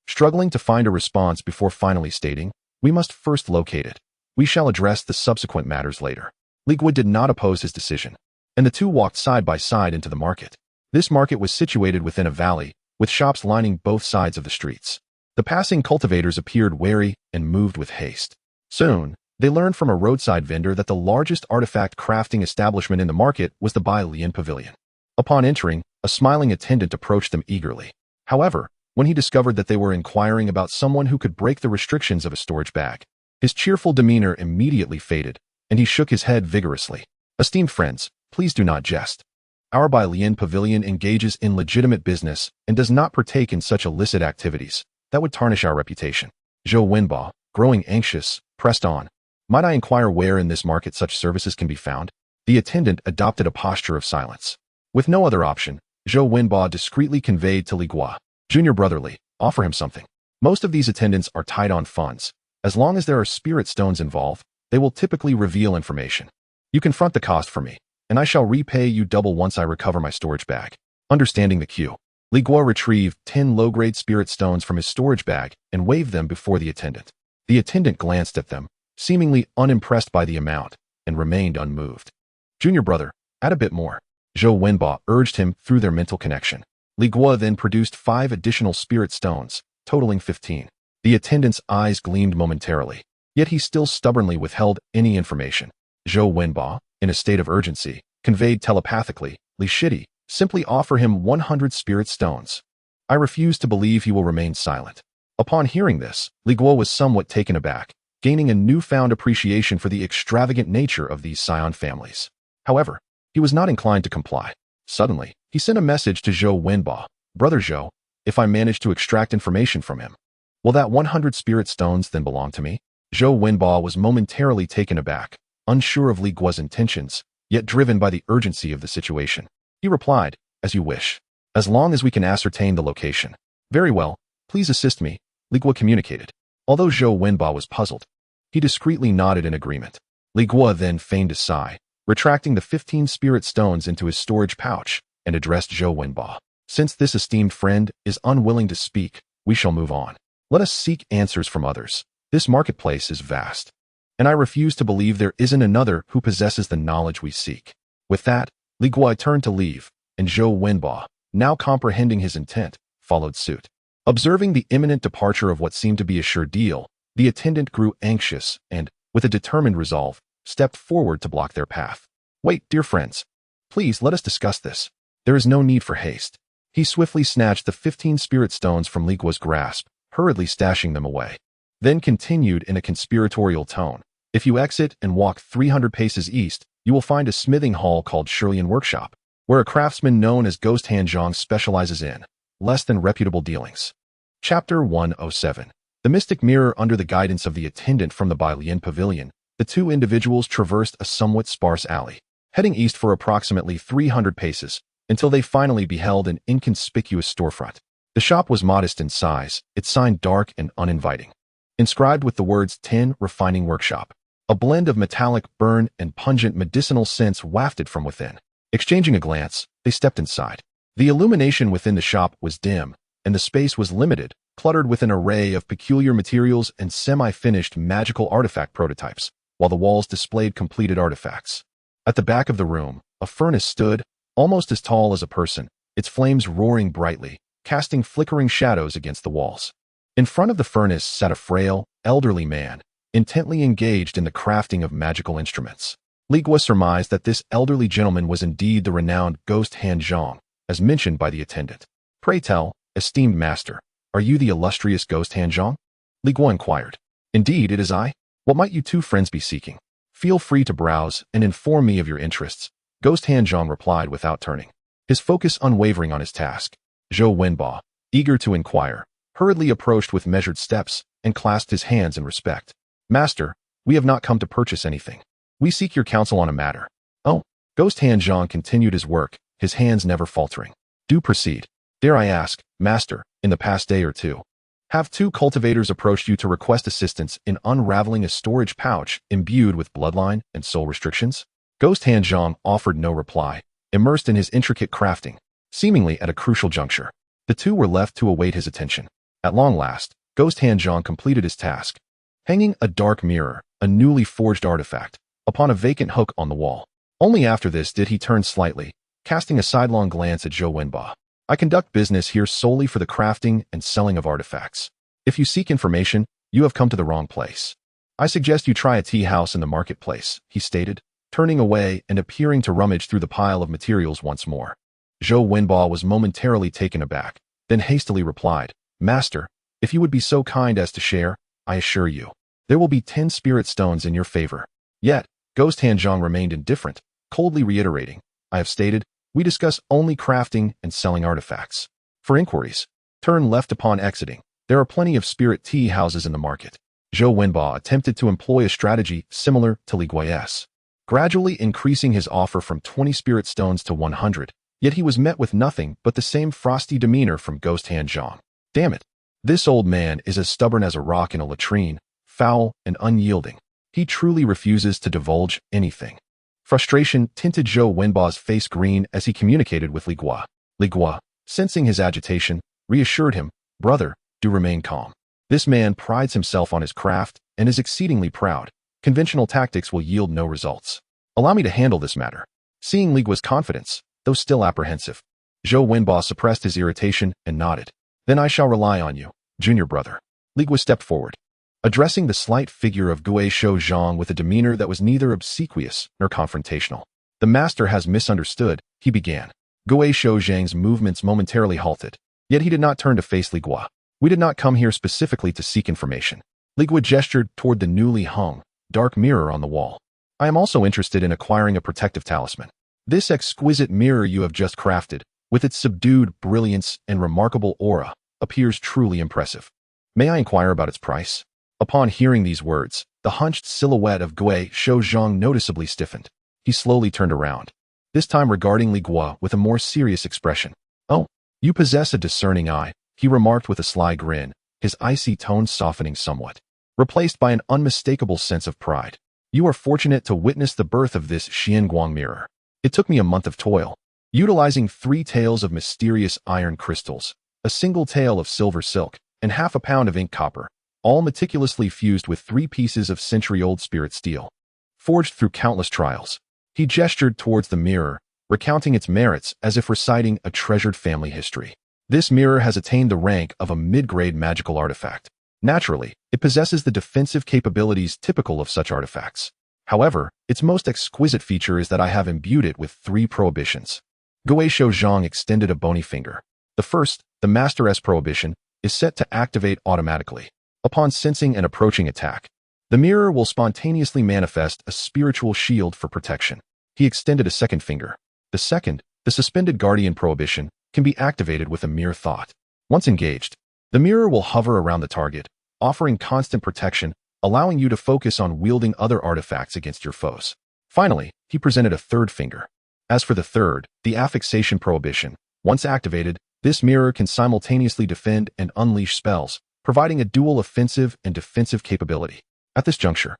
struggling to find a response before finally stating, "We must first locate it. We shall address the subsequent matters later." Li Guo did not oppose his decision, and the two walked side by side into the market. This market was situated within a valley, with shops lining both sides of the streets. The passing cultivators appeared wary and moved with haste. Soon, they learned from a roadside vendor that the largest artifact crafting establishment in the market was the Bai Lian Pavilion. Upon entering, a smiling attendant approached them eagerly. However, when he discovered that they were inquiring about someone who could break the restrictions of a storage bag, his cheerful demeanor immediately faded, and he shook his head vigorously. "Esteemed friends, please do not jest. Our Bai Lian Pavilion engages in legitimate business and does not partake in such illicit activities that would tarnish our reputation." Zhou Wenba, growing anxious, pressed on, "Might I inquire where in this market such services can be found?" The attendant adopted a posture of silence. With no other option, Zhou Wenba discreetly conveyed to Li Guo, "Junior brother Li, offer him something. Most of these attendants are tight on funds. As long as there are spirit stones involved, they will typically reveal information. You confront the cost for me, and I shall repay you double once I recover my storage bag." Understanding the cue, Li Guo retrieved 10 low-grade spirit stones from his storage bag and waved them before the attendant. The attendant glanced at them, seemingly unimpressed by the amount, and remained unmoved. "Junior brother, add a bit more," Zhou Wenba urged him through their mental connection. Li Guo then produced 5 additional spirit stones, totaling 15. The attendant's eyes gleamed momentarily, yet he still stubbornly withheld any information. Zhou Wenba, in a state of urgency, conveyed telepathically, "Li Shidi, simply offer him 100 spirit stones. I refuse to believe he will remain silent." Upon hearing this, Li Guo was somewhat taken aback, gaining a newfound appreciation for the extravagant nature of these scion families. However, he was not inclined to comply. Suddenly, he sent a message to Zhou Wenba, "Brother Zhou, if I manage to extract information from him, will that 100 spirit stones then belong to me?" Zhou Wenba was momentarily taken aback, unsure of Li Guo's intentions, yet driven by the urgency of the situation. He replied, "As you wish, as long as we can ascertain the location." "Very well, please assist me," Li Guo communicated. Although Zhou Wenba was puzzled, he discreetly nodded in agreement. Li Guo then feigned a sigh, retracting the 15 spirit stones into his storage pouch, and addressed Zhou Wenba. "Since this esteemed friend is unwilling to speak, we shall move on. Let us seek answers from others. This marketplace is vast, and I refuse to believe there isn't another who possesses the knowledge we seek." With that, Li Guo turned to leave, and Zhou Wenba, now comprehending his intent, followed suit. Observing the imminent departure of what seemed to be a sure deal, the attendant grew anxious and, with a determined resolve, stepped forward to block their path. "Wait, dear friends. Please let us discuss this. There is no need for haste." He swiftly snatched the 15 spirit stones from Li Guo's grasp, hurriedly stashing them away. Then continued in a conspiratorial tone, "If you exit and walk 300 paces east, you will find a smithing hall called Shirlian Workshop, where a craftsman known as Ghost Hand Zhang specializes in less than reputable dealings." Chapter 107. The Mystic Mirror. Under the guidance of the attendant from the Bai Lian Pavilion, the two individuals traversed a somewhat sparse alley, heading east for approximately 300 paces, until they finally beheld an inconspicuous storefront. The shop was modest in size, its sign dark and uninviting. inscribed with the words Tin Refining Workshop. A blend of metallic burn and pungent medicinal scents wafted from within. Exchanging a glance, they stepped inside. The illumination within the shop was dim, and the space was limited, cluttered with an array of peculiar materials and semi-finished magical artifact prototypes, while the walls displayed completed artifacts. At the back of the room, a furnace stood, almost as tall as a person, its flames roaring brightly, casting flickering shadows against the walls. In front of the furnace sat a frail, elderly man, intently engaged in the crafting of magical instruments. Li Guo surmised that this elderly gentleman was indeed the renowned Ghost Hand Zhang, as mentioned by the attendant. "Pray tell, esteemed master, are you the illustrious Ghost Hand Zhang?" Li Guo inquired. "Indeed, it is I. What might you two friends be seeking? Feel free to browse and inform me of your interests," Ghost Hand Zhang replied without turning, his focus unwavering on his task. Zhou Wenba, eager to inquire, hurriedly approached with measured steps and clasped his hands in respect. "Master, we have not come to purchase anything. We seek your counsel on a matter." "Oh." Ghost Hand Zhang continued his work, his hands never faltering. "Do proceed. Dare I ask, master, in the past day or two, have two cultivators approached you to request assistance in unraveling a storage pouch imbued with bloodline and soul restrictions?" Ghost Hand Zhang offered no reply, immersed in his intricate crafting, seemingly at a crucial juncture. The two were left to await his attention. At long last, Ghost Hand Zhang completed his task, hanging a dark mirror, a newly forged artifact, upon a vacant hook on the wall. Only after this did he turn slightly, casting a sidelong glance at Zhou Wenba. "I conduct business here solely for the crafting and selling of artifacts. If you seek information, you have come to the wrong place. I suggest you try a tea house in the marketplace," he stated, turning away and appearing to rummage through the pile of materials once more. Zhou Wenba was momentarily taken aback, then hastily replied, "Master, if you would be so kind as to share, I assure you, there will be 10 spirit stones in your favor." Yet, Ghost Hand Zhang remained indifferent, coldly reiterating, "I have stated, we discuss only crafting and selling artifacts. For inquiries, turn left upon exiting. There are plenty of spirit tea houses in the market." Zhou Wenba attempted to employ a strategy similar to Li Guo's, gradually increasing his offer from 20 spirit stones to 100, yet he was met with nothing but the same frosty demeanor from Ghost Hand Zhang. "Damn it. This old man is as stubborn as a rock in a latrine, foul and unyielding. He truly refuses to divulge anything." Frustration tinted Zhou Wenba's face green as he communicated with Li Guo. Li Guo, sensing his agitation, reassured him, "Brother, do remain calm. This man prides himself on his craft and is exceedingly proud. Conventional tactics will yield no results. Allow me to handle this matter." Seeing Li Guo's confidence, though still apprehensive, Zhou Wenba suppressed his irritation and nodded. "Then I shall rely on you, junior brother." Li Guo stepped forward, addressing the slight figure of Guo Shou Zhang with a demeanor that was neither obsequious nor confrontational. "The master has misunderstood," he began. Guo Shou Zhang's movements momentarily halted, yet he did not turn to face Li Guo. "We did not come here specifically to seek information." Li Guo gestured toward the newly hung, dark mirror on the wall. "I am also interested in acquiring a protective talisman. This exquisite mirror you have just crafted, with its subdued brilliance and remarkable aura, appears truly impressive. May I inquire about its price?" Upon hearing these words, the hunched silhouette of Guo Shou Zhang noticeably stiffened. He slowly turned around, this time regarding Li Guo with a more serious expression. "Oh, you possess a discerning eye," he remarked with a sly grin, his icy tones softening somewhat, replaced by an unmistakable sense of pride. "You are fortunate to witness the birth of this Xianguang mirror. It took me a month of toil, utilizing 3 taels of mysterious iron crystals, a single tael of silver silk, and half a pound of ink copper, all meticulously fused with 3 pieces of century-old spirit steel, forged through countless trials." He gestured towards the mirror, recounting its merits as if reciting a treasured family history. "This mirror has attained the rank of a mid-grade magical artifact. Naturally, it possesses the defensive capabilities typical of such artifacts. However, its most exquisite feature is that I have imbued it with 3 prohibitions." Guo Shou Zhang extended a bony finger. "The first, the Master S prohibition, is set to activate automatically. Upon sensing an approaching attack, the mirror will spontaneously manifest a spiritual shield for protection." He extended a second finger. "The second, the suspended guardian prohibition, can be activated with a mere thought. Once engaged, the mirror will hover around the target, offering constant protection, allowing you to focus on wielding other artifacts against your foes." Finally, he presented a third finger. "As for the third, the affixation prohibition, once activated, this mirror can simultaneously defend and unleash spells, providing a dual offensive and defensive capability. At this juncture,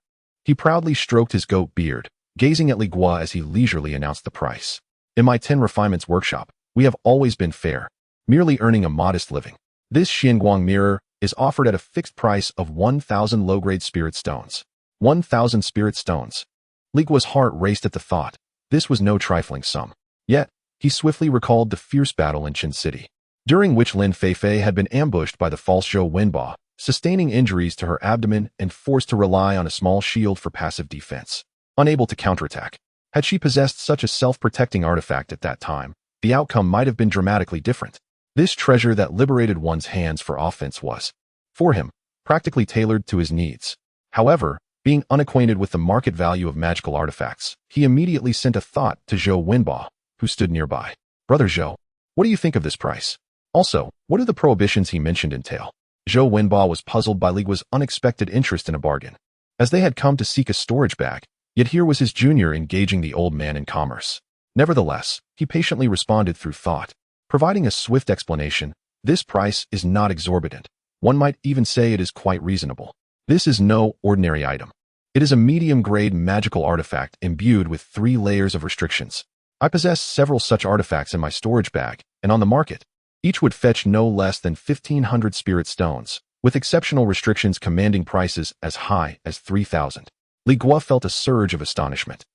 he proudly stroked his goat beard, gazing at Li Guo as he leisurely announced the price. In my 10 refinements workshop, we have always been fair, merely earning a modest living. This Huang mirror is offered at a fixed price of 1,000 low-grade spirit stones. 1,000 spirit stones. Li Guo's heart raced at the thought. This was no trifling sum. Yet, he swiftly recalled the fierce battle in Qin City, during which Lin Feifei had been ambushed by the false Zhou Wenba, sustaining injuries to her abdomen and forced to rely on a small shield for passive defense. Unable to counterattack. Had she possessed such a self-protecting artifact at that time, the outcome might have been dramatically different. This treasure that liberated one's hands for offense was, for him, practically tailored to his needs. However, being unacquainted with the market value of magical artifacts, he immediately sent a thought to Zhou Wenba, who stood nearby. Brother Zhou, what do you think of this price? Also, what do the prohibitions he mentioned entail? Zhou Wenba was puzzled by Li Guo's unexpected interest in a bargain, as they had come to seek a storage bag, yet here was his junior engaging the old man in commerce. Nevertheless, he patiently responded through thought, providing a swift explanation. This price is not exorbitant. One might even say it is quite reasonable. This is no ordinary item. It is a medium-grade magical artifact imbued with 3 layers of restrictions. I possess several such artifacts in my storage bag, and on the market, each would fetch no less than 1,500 spirit stones, with exceptional restrictions commanding prices as high as 3,000. Li Guo felt a surge of astonishment.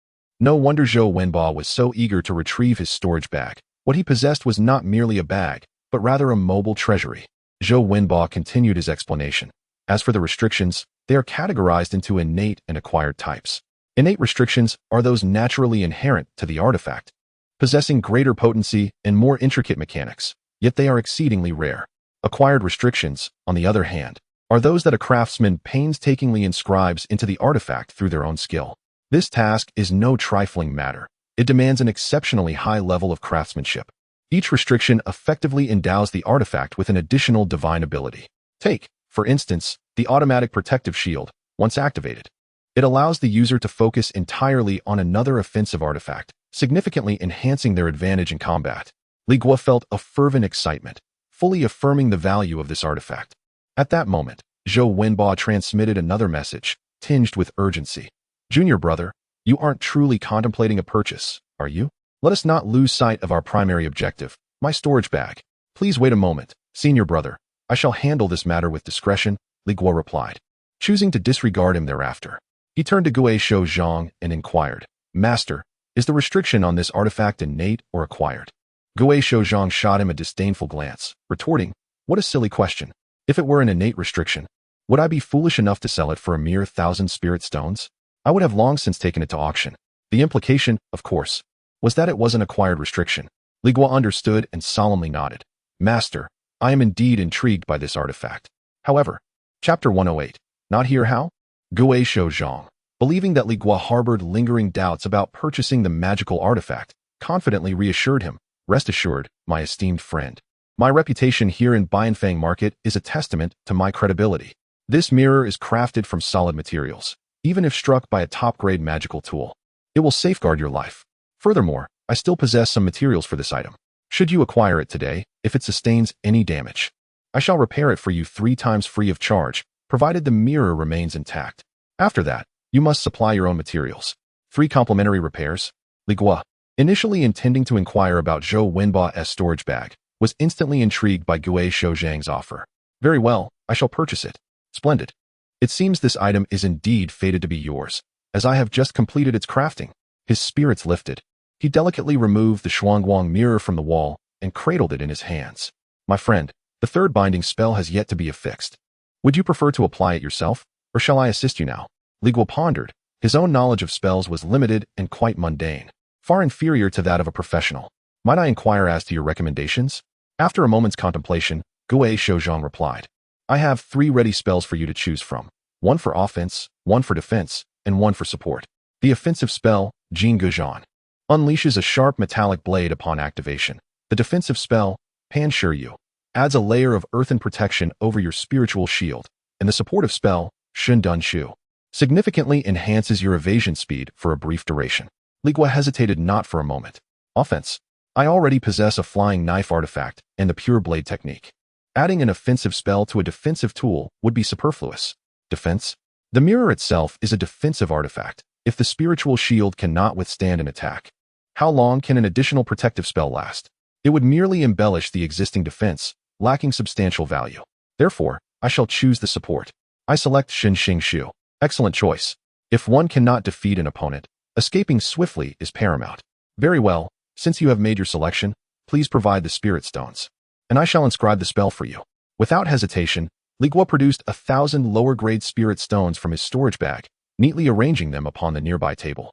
No wonder Zhou Wenba was so eager to retrieve his storage bag. What he possessed was not merely a bag, but rather a mobile treasury. Zhou Wenba continued his explanation. As for the restrictions, they are categorized into innate and acquired types. Innate restrictions are those naturally inherent to the artifact, possessing greater potency and more intricate mechanics, yet they are exceedingly rare. Acquired restrictions, on the other hand, are those that a craftsman painstakingly inscribes into the artifact through their own skill. This task is no trifling matter. It demands an exceptionally high level of craftsmanship. Each restriction effectively endows the artifact with an additional divine ability. Take, for instance, the automatic protective shield. Once activated, it allows the user to focus entirely on another offensive artifact, significantly enhancing their advantage in combat. Li Guo felt a fervent excitement, fully affirming the value of this artifact. At that moment, Zhou Wenba transmitted another message, tinged with urgency. Junior brother, you aren't truly contemplating a purchase, are you? Let us not lose sight of our primary objective, my storage bag. Please wait a moment, senior brother. I shall handle this matter with discretion, Li Guo replied, choosing to disregard him thereafter. He turned to Guo Shouzhang and inquired, Master, is the restriction on this artifact innate or acquired? Guo Shouzhang shot him a disdainful glance, retorting, what a silly question. If it were an innate restriction, would I be foolish enough to sell it for a mere 1,000 spirit stones? I would have long since taken it to auction. The implication, of course, was that it was an acquired restriction. Li Guo understood and solemnly nodded. Master, I am indeed intrigued by this artifact. However, Chapter 108, not here how? Guo Shouzhang, believing that Li Guo harbored lingering doubts about purchasing the magical artifact, confidently reassured him, rest assured, my esteemed friend. My reputation here in Bianfang Market is a testament to my credibility. This mirror is crafted from solid materials. Even if struck by a top-grade magical tool, it will safeguard your life. Furthermore, I still possess some materials for this item. Should you acquire it today, if it sustains any damage, I shall repair it for you 3 times free of charge, provided the mirror remains intact. After that, you must supply your own materials. 3 complimentary repairs. Li Guo, initially intending to inquire about Zhou Wenba's storage bag, was instantly intrigued by Guo Shouzhang's offer. Very well, I shall purchase it. Splendid. It seems this item is indeed fated to be yours, as I have just completed its crafting. His spirits lifted. He delicately removed the Huang mirror from the wall and cradled it in his hands. My friend, the 3rd binding spell has yet to be affixed. Would you prefer to apply it yourself, or shall I assist you now? Li Guo pondered. His own knowledge of spells was limited and quite mundane, far inferior to that of a professional. Might I inquire as to your recommendations? After a moment's contemplation, Guo Shouzhang replied. I have 3 ready spells for you to choose from. 1 for offense, 1 for defense, and 1 for support. The offensive spell, Jin Gujan, unleashes a sharp metallic blade upon activation. The defensive spell, Pan Shiryu, adds a layer of earthen protection over your spiritual shield, and the supportive spell, Shun Dun Shu, significantly enhances your evasion speed for a brief duration. Li Guo hesitated not for a moment. Offense. I already possess a flying knife artifact and the pure blade technique. Adding an offensive spell to a defensive tool would be superfluous. Defense? The mirror itself is a defensive artifact. If the spiritual shield cannot withstand an attack, how long can an additional protective spell last? It would merely embellish the existing defense, lacking substantial value. Therefore, I shall choose the support. I select Xin Xing Shu. Excellent choice. If one cannot defeat an opponent, escaping swiftly is paramount. Very well, since you have made your selection, please provide the spirit stones, and I shall inscribe the spell for you. Without hesitation, Li Guo produced 1,000 lower-grade spirit stones from his storage bag, neatly arranging them upon the nearby table.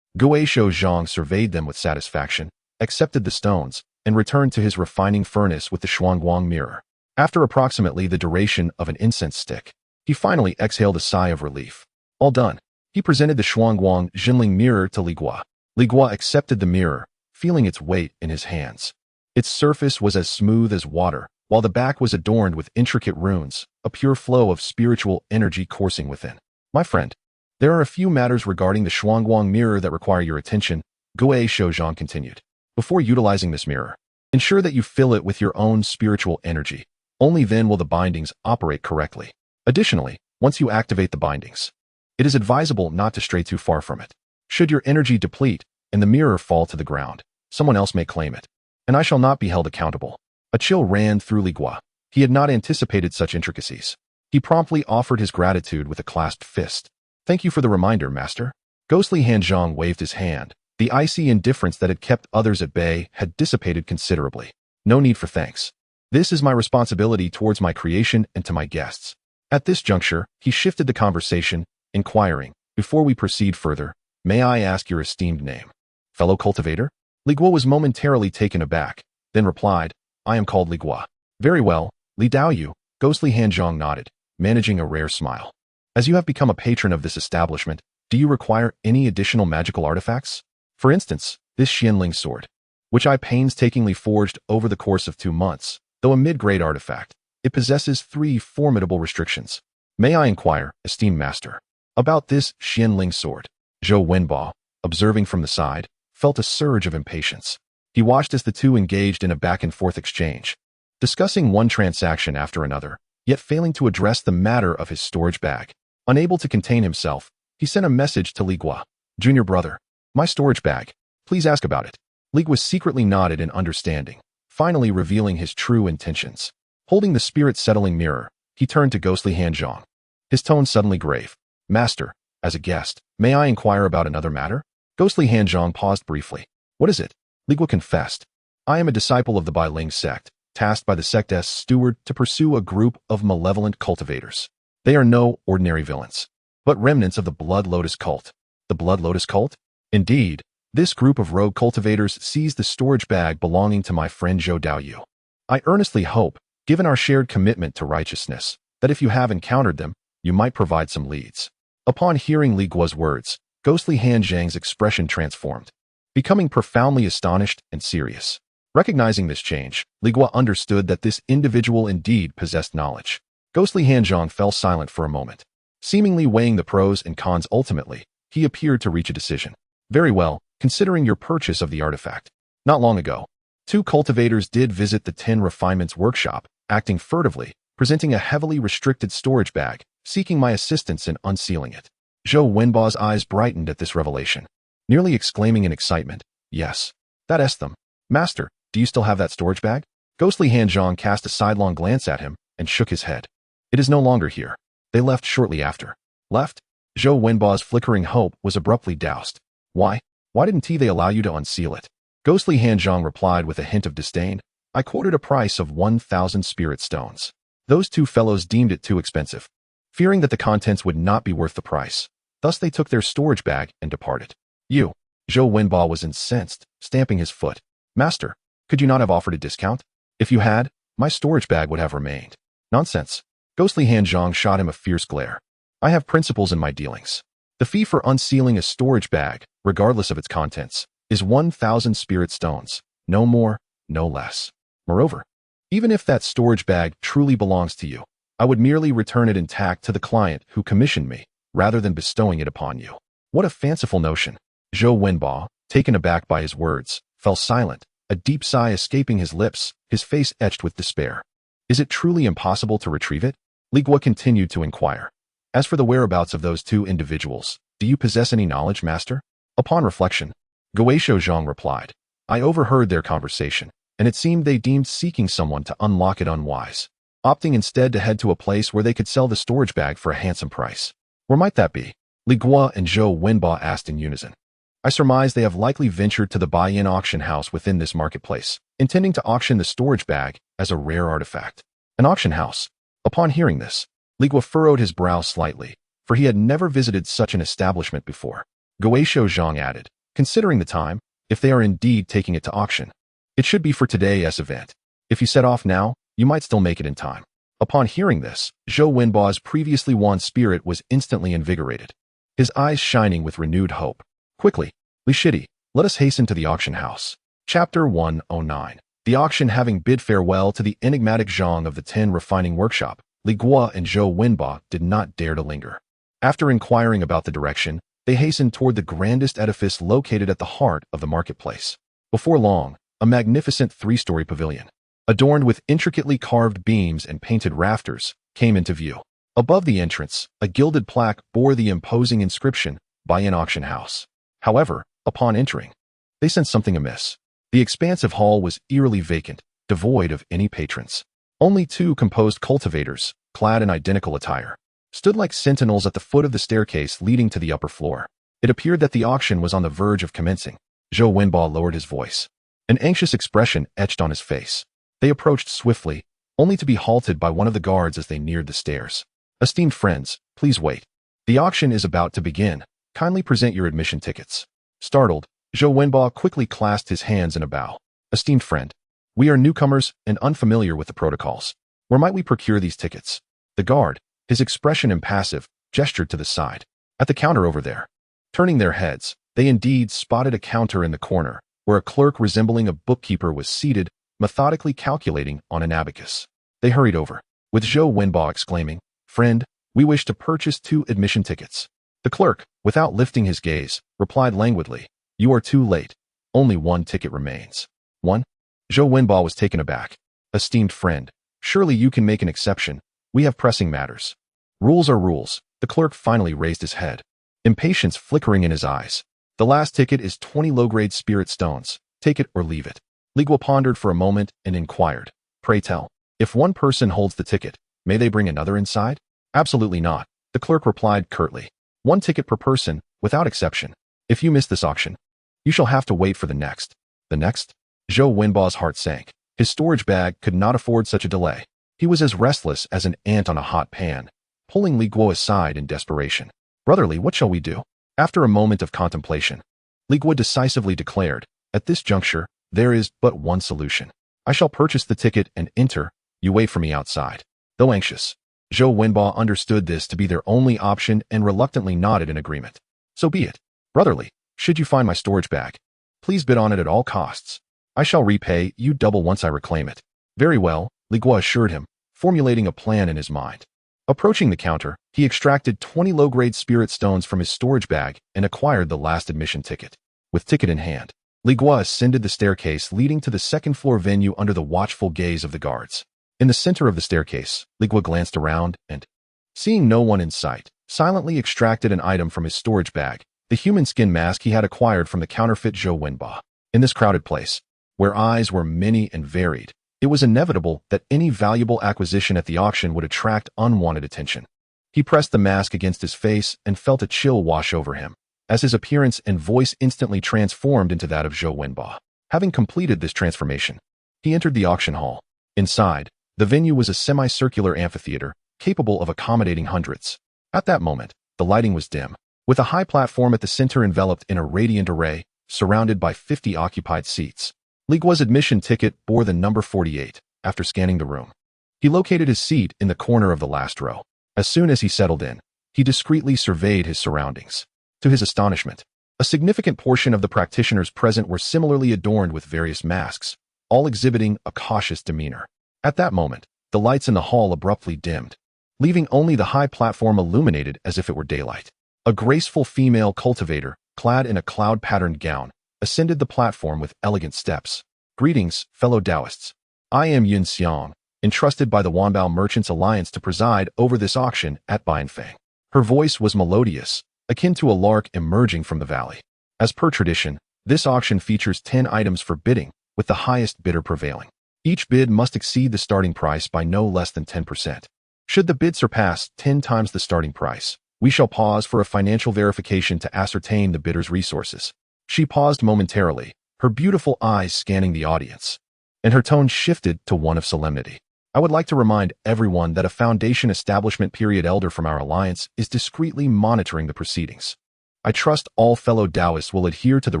Guo Zhang surveyed them with satisfaction, accepted the stones, and returned to his refining furnace with the Huang mirror. After approximately the duration of an incense stick, he finally exhaled a sigh of relief. All done. He presented the Huang Jinling mirror to Li Guo. Li Guo accepted the mirror, feeling its weight in his hands. Its surface was as smooth as water, while the back was adorned with intricate runes, a pure flow of spiritual energy coursing within. My friend, there are a few matters regarding the Huang mirror that require your attention, Guo Zhang continued. Before utilizing this mirror, ensure that you fill it with your own spiritual energy. Only then will the bindings operate correctly. Additionally, once you activate the bindings, it is advisable not to stray too far from it. Should your energy deplete and the mirror fall to the ground, someone else may claim it, and I shall not be held accountable. A chill ran through Li Guo. He had not anticipated such intricacies. He promptly offered his gratitude with a clasped fist. Thank you for the reminder, master. Ghostly Hand Zhang waved his hand. The icy indifference that had kept others at bay had dissipated considerably. No need for thanks. This is my responsibility towards my creation and to my guests. At this juncture, he shifted the conversation, inquiring, before we proceed further, may I ask your esteemed name? Fellow cultivator? Li Guo was momentarily taken aback, then replied, I am called Li Guo. Very well, Li Daoyu. Ghostly Hand Zhang nodded, managing a rare smile. As you have become a patron of this establishment, do you require any additional magical artifacts? For instance, this Xianling sword, which I painstakingly forged over the course of 2 months, though a mid-grade artifact, it possesses 3 formidable restrictions. May I inquire, esteemed master, about this Xianling sword? Zhou Wenbo, observing from the side, felt a surge of impatience. He watched as the two engaged in a back-and-forth exchange, discussing one transaction after another, yet failing to address the matter of his storage bag. Unable to contain himself, he sent a message to Li Guo. Junior brother, my storage bag. Please ask about it. Li Guo secretly nodded in understanding, finally revealing his true intentions. Holding the spirit-settling mirror, he turned to Ghostly Hand Zhang. His tone suddenly grave. Master, as a guest, may I inquire about another matter? Ghostly Hand Zhang paused briefly. What is it? Li Guo confessed. I am a disciple of the Bailing sect, tasked by the sect's steward to pursue a group of malevolent cultivators. They are no ordinary villains, but remnants of the Blood Lotus cult. The Blood Lotus cult? Indeed, this group of rogue cultivators seized the storage bag belonging to my friend Zhou Daoyu. I earnestly hope, given our shared commitment to righteousness, that if you have encountered them, you might provide some leads. Upon hearing Li Guo's words, Ghostly Hand Zhang's expression transformed, becoming profoundly astonished and serious. Recognizing this change, Li Guo understood that this individual indeed possessed knowledge. Ghostly Hand Zhang fell silent for a moment. Seemingly weighing the pros and cons ultimately, he appeared to reach a decision. Very well, considering your purchase of the artifact. Not long ago, 2 cultivators did visit the 10 Refinements workshop, acting furtively, presenting a heavily restricted storage bag, seeking my assistance in unsealing it. Zhou Wenbo's eyes brightened at this revelation, nearly exclaiming in excitement, yes, that is them. Master, do you still have that storage bag? Ghostly Hand Zhang cast a sidelong glance at him and shook his head. It is no longer here. They left shortly after. Left? Zhou Wenbo's flickering hope was abruptly doused. Why? Why didn't they allow you to unseal it? Ghostly Hand Zhang replied with a hint of disdain. I quoted a price of 1,000 spirit stones. Those 2 fellows deemed it too expensive, fearing that the contents would not be worth the price. Thus they took their storage bag and departed. You. Zhou Wenbo was incensed, stamping his foot. Master, could you not have offered a discount? If you had, my storage bag would have remained. Nonsense. Ghostly Hand Zhang shot him a fierce glare. I have principles in my dealings. The fee for unsealing a storage bag, regardless of its contents, is 1,000 spirit stones. No more, no less. Moreover, even if that storage bag truly belongs to you, I would merely return it intact to the client who commissioned me, rather than bestowing it upon you. What a fanciful notion. Zhou Wenbo, taken aback by his words, fell silent, a deep sigh escaping his lips, his face etched with despair. Is it truly impossible to retrieve it? Li Guo continued to inquire. As for the whereabouts of those two individuals, do you possess any knowledge, master? Upon reflection, Guoisho Zhang replied, I overheard their conversation, and it seemed they deemed seeking someone to unlock it unwise, opting instead to head to a place where they could sell the storage bag for a handsome price. Where might that be? Li Guo and Zhou Wenba asked in unison. I surmise they have likely ventured to the buy-in auction house within this marketplace, intending to auction the storage bag as a rare artifact. An auction house. Upon hearing this, Li Guo furrowed his brow slightly, for he had never visited such an establishment before. Guoisho Zhang added, considering the time, if they are indeed taking it to auction, it should be for today's event. If you set off now, you might still make it in time. Upon hearing this, Zhou Wenba's previously wan spirit was instantly invigorated, his eyes shining with renewed hope. Quickly, Li Shidi, let us hasten to the auction house. Chapter 109. The auction having bid farewell to the enigmatic Zhang of the tin refining workshop, Li Guo and Zhou Wenba did not dare to linger. After inquiring about the direction, they hastened toward the grandest edifice located at the heart of the marketplace. Before long, a magnificent three-story pavilion, adorned with intricately carved beams and painted rafters, came into view. Above the entrance, a gilded plaque bore the imposing inscription, Buy-in Auction House. However, upon entering, they sensed something amiss. The expansive hall was eerily vacant, devoid of any patrons. Only two composed cultivators, clad in identical attire, stood like sentinels at the foot of the staircase leading to the upper floor. It appeared that the auction was on the verge of commencing. Zhou Wenba lowered his voice. An anxious expression etched on his face. They approached swiftly, only to be halted by one of the guards as they neared the stairs. Esteemed friends, please wait. The auction is about to begin. Kindly present your admission tickets. Startled, Zhou Wenba quickly clasped his hands in a bow. Esteemed friend, we are newcomers and unfamiliar with the protocols. Where might we procure these tickets? The guard, his expression impassive, gestured to the side. At the counter over there. Turning their heads, they indeed spotted a counter in the corner, where a clerk resembling a bookkeeper was seated, methodically calculating on an abacus. They hurried over, with Zhou Wenba exclaiming, Friend, we wish to purchase 2 admission tickets. The clerk, without lifting his gaze, replied languidly, You are too late. Only 1 ticket remains. 1? Zhou Wenba was taken aback. Esteemed friend, surely you can make an exception. We have pressing matters. Rules are rules. The clerk finally raised his head, impatience flickering in his eyes. The last ticket is 20 low-grade spirit stones. Take it or leave it. Li Guo pondered for a moment and inquired, Pray tell, if one person holds the ticket, may they bring another inside? Absolutely not. The clerk replied curtly. 1 ticket per person, without exception. If you miss this auction, you shall have to wait for the next. The next? Zhou Wenba's heart sank. His storage bag could not afford such a delay. He was as restless as an ant on a hot pan, pulling Li Guo aside in desperation. Brotherly, what shall we do? After a moment of contemplation, Li Guo decisively declared, At this juncture, there is but one solution. I shall purchase the ticket and enter. You wait for me outside. Though anxious, Zhou Wenba understood this to be their only option and reluctantly nodded in agreement. So be it. Brotherly, should you find my storage bag, please bid on it at all costs. I shall repay you double once I reclaim it. Very well, Li Guo assured him, formulating a plan in his mind. Approaching the counter, he extracted 20 low-grade spirit stones from his storage bag and acquired the last admission ticket. With ticket in hand, Li Guo ascended the staircase leading to the second-floor venue under the watchful gaze of the guards. In the center of the staircase, Li Guo glanced around and, seeing no one in sight, silently extracted an item from his storage bag, the human skin mask he had acquired from the counterfeit Zhou Wenba. In this crowded place, where eyes were many and varied, it was inevitable that any valuable acquisition at the auction would attract unwanted attention. He pressed the mask against his face and felt a chill wash over him, as his appearance and voice instantly transformed into that of Zhou Wenba. Having completed this transformation, he entered the auction hall. Inside, the venue was a semicircular amphitheater, capable of accommodating hundreds. At that moment, the lighting was dim, with a high platform at the center enveloped in a radiant array, surrounded by 50 occupied seats. Li Guo's admission ticket bore the number 48. After scanning the room, he located his seat in the corner of the last row. As soon as he settled in, he discreetly surveyed his surroundings. To his astonishment, a significant portion of the practitioners present were similarly adorned with various masks, all exhibiting a cautious demeanor. At that moment, the lights in the hall abruptly dimmed, leaving only the high platform illuminated as if it were daylight. A graceful female cultivator, clad in a cloud-patterned gown, ascended the platform with elegant steps. Greetings, fellow Taoists. I am Yun Xiang, entrusted by the Wanbao Merchants Alliance to preside over this auction at Bianfeng. Her voice was melodious, akin to a lark emerging from the valley. As per tradition, this auction features 10 items for bidding, with the highest bidder prevailing. Each bid must exceed the starting price by no less than 10%. Should the bid surpass 10 times the starting price, we shall pause for a financial verification to ascertain the bidder's resources. She paused momentarily, her beautiful eyes scanning the audience, and her tone shifted to one of solemnity. I would like to remind everyone that a foundation establishment period elder from our alliance is discreetly monitoring the proceedings. I trust all fellow Taoists will adhere to the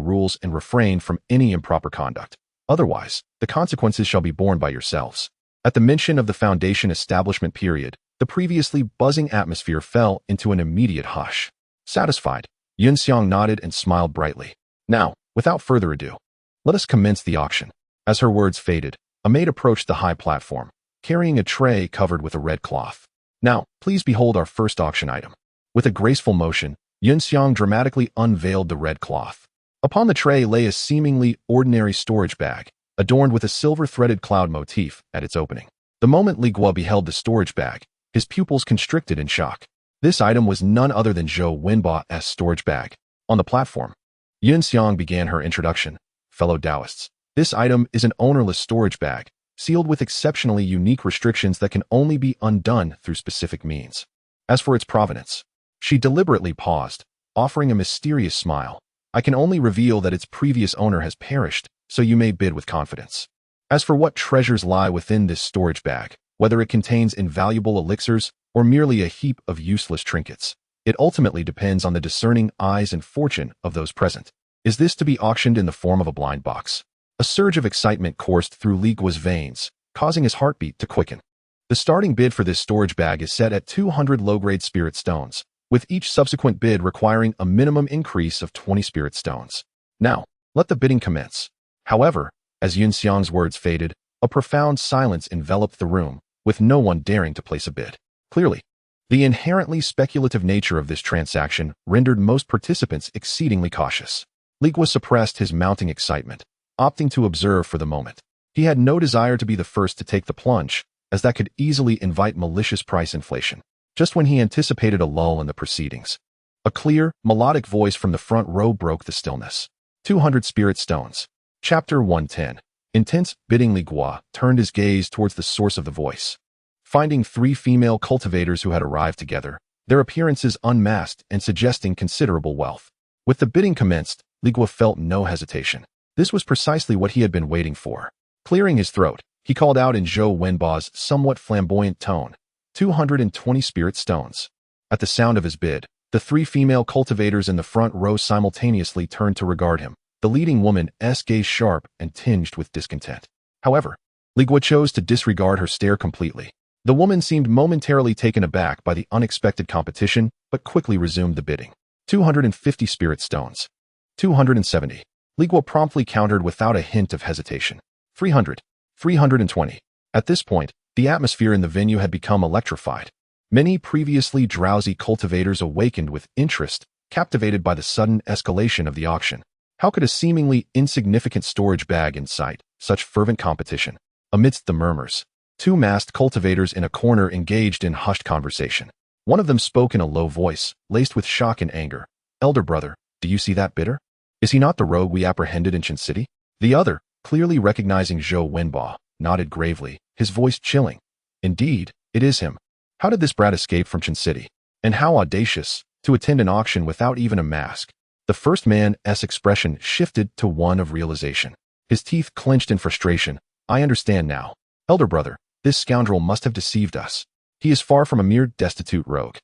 rules and refrain from any improper conduct. Otherwise, the consequences shall be borne by yourselves. At the mention of the foundation establishment period, the previously buzzing atmosphere fell into an immediate hush. Satisfied, Yun Xiang nodded and smiled brightly. Now, without further ado, let us commence the auction. As her words faded, a maid approached the high platform, carrying a tray covered with a red cloth. Now, please behold our first auction item. With a graceful motion, Yun Xiang dramatically unveiled the red cloth. Upon the tray lay a seemingly ordinary storage bag, adorned with a silver-threaded cloud motif at its opening. The moment Li Guo beheld the storage bag, his pupils constricted in shock. This item was none other than Zhou Wenba's storage bag. On the platform, Yun Xiang began her introduction. Fellow Taoists, this item is an ownerless storage bag, sealed with exceptionally unique restrictions that can only be undone through specific means. As for its provenance, she deliberately paused, offering a mysterious smile. I can only reveal that its previous owner has perished, so you may bid with confidence. As for what treasures lie within this storage bag, whether it contains invaluable elixirs or merely a heap of useless trinkets, it ultimately depends on the discerning eyes and fortune of those present. Is this to be auctioned in the form of a blind box? A surge of excitement coursed through Li Guo's veins, causing his heartbeat to quicken. The starting bid for this storage bag is set at 200 low-grade spirit stones, with each subsequent bid requiring a minimum increase of 20 spirit stones. Now, let the bidding commence. However, as Yun Xiang's words faded, a profound silence enveloped the room, with no one daring to place a bid. Clearly, the inherently speculative nature of this transaction rendered most participants exceedingly cautious. Li Guo suppressed his mounting excitement, opting to observe for the moment. He had no desire to be the first to take the plunge, as that could easily invite malicious price inflation. Just when he anticipated a lull in the proceedings, a clear, melodic voice from the front row broke the stillness. 200 spirit stones. Chapter 110. Intense bidding. Li Guo turned his gaze towards the source of the voice. Finding 3 female cultivators who had arrived together, their appearances unmasked and suggesting considerable wealth. With the bidding commenced, Li Guo felt no hesitation. This was precisely what he had been waiting for. Clearing his throat, he called out in Zhou Wenba's somewhat flamboyant tone, 220 spirit stones. At the sound of his bid, the 3 female cultivators in the front row simultaneously turned to regard him, the leading woman's gaze sharp and tinged with discontent. However, Li Guo chose to disregard her stare completely. The woman seemed momentarily taken aback by the unexpected competition, but quickly resumed the bidding. 250 spirit stones. 270. Li Guo promptly countered without a hint of hesitation. 300. 320. At this point, the atmosphere in the venue had become electrified. Many previously drowsy cultivators awakened with interest, captivated by the sudden escalation of the auction. How could a seemingly insignificant storage bag incite such fervent competition? Amidst the murmurs, 2 masked cultivators in a corner engaged in hushed conversation. One of them spoke in a low voice, laced with shock and anger. Elder brother, do you see that bidder? Is he not the rogue we apprehended in Qin City? The other, clearly recognizing Zhou Wenba, nodded gravely, his voice chilling. Indeed, it is him. How did this brat escape from Qin City? And how audacious, to attend an auction without even a mask. The first man's expression shifted to one of realization. His teeth clenched in frustration. I understand now. Elder brother, this scoundrel must have deceived us. He is far from a mere destitute rogue.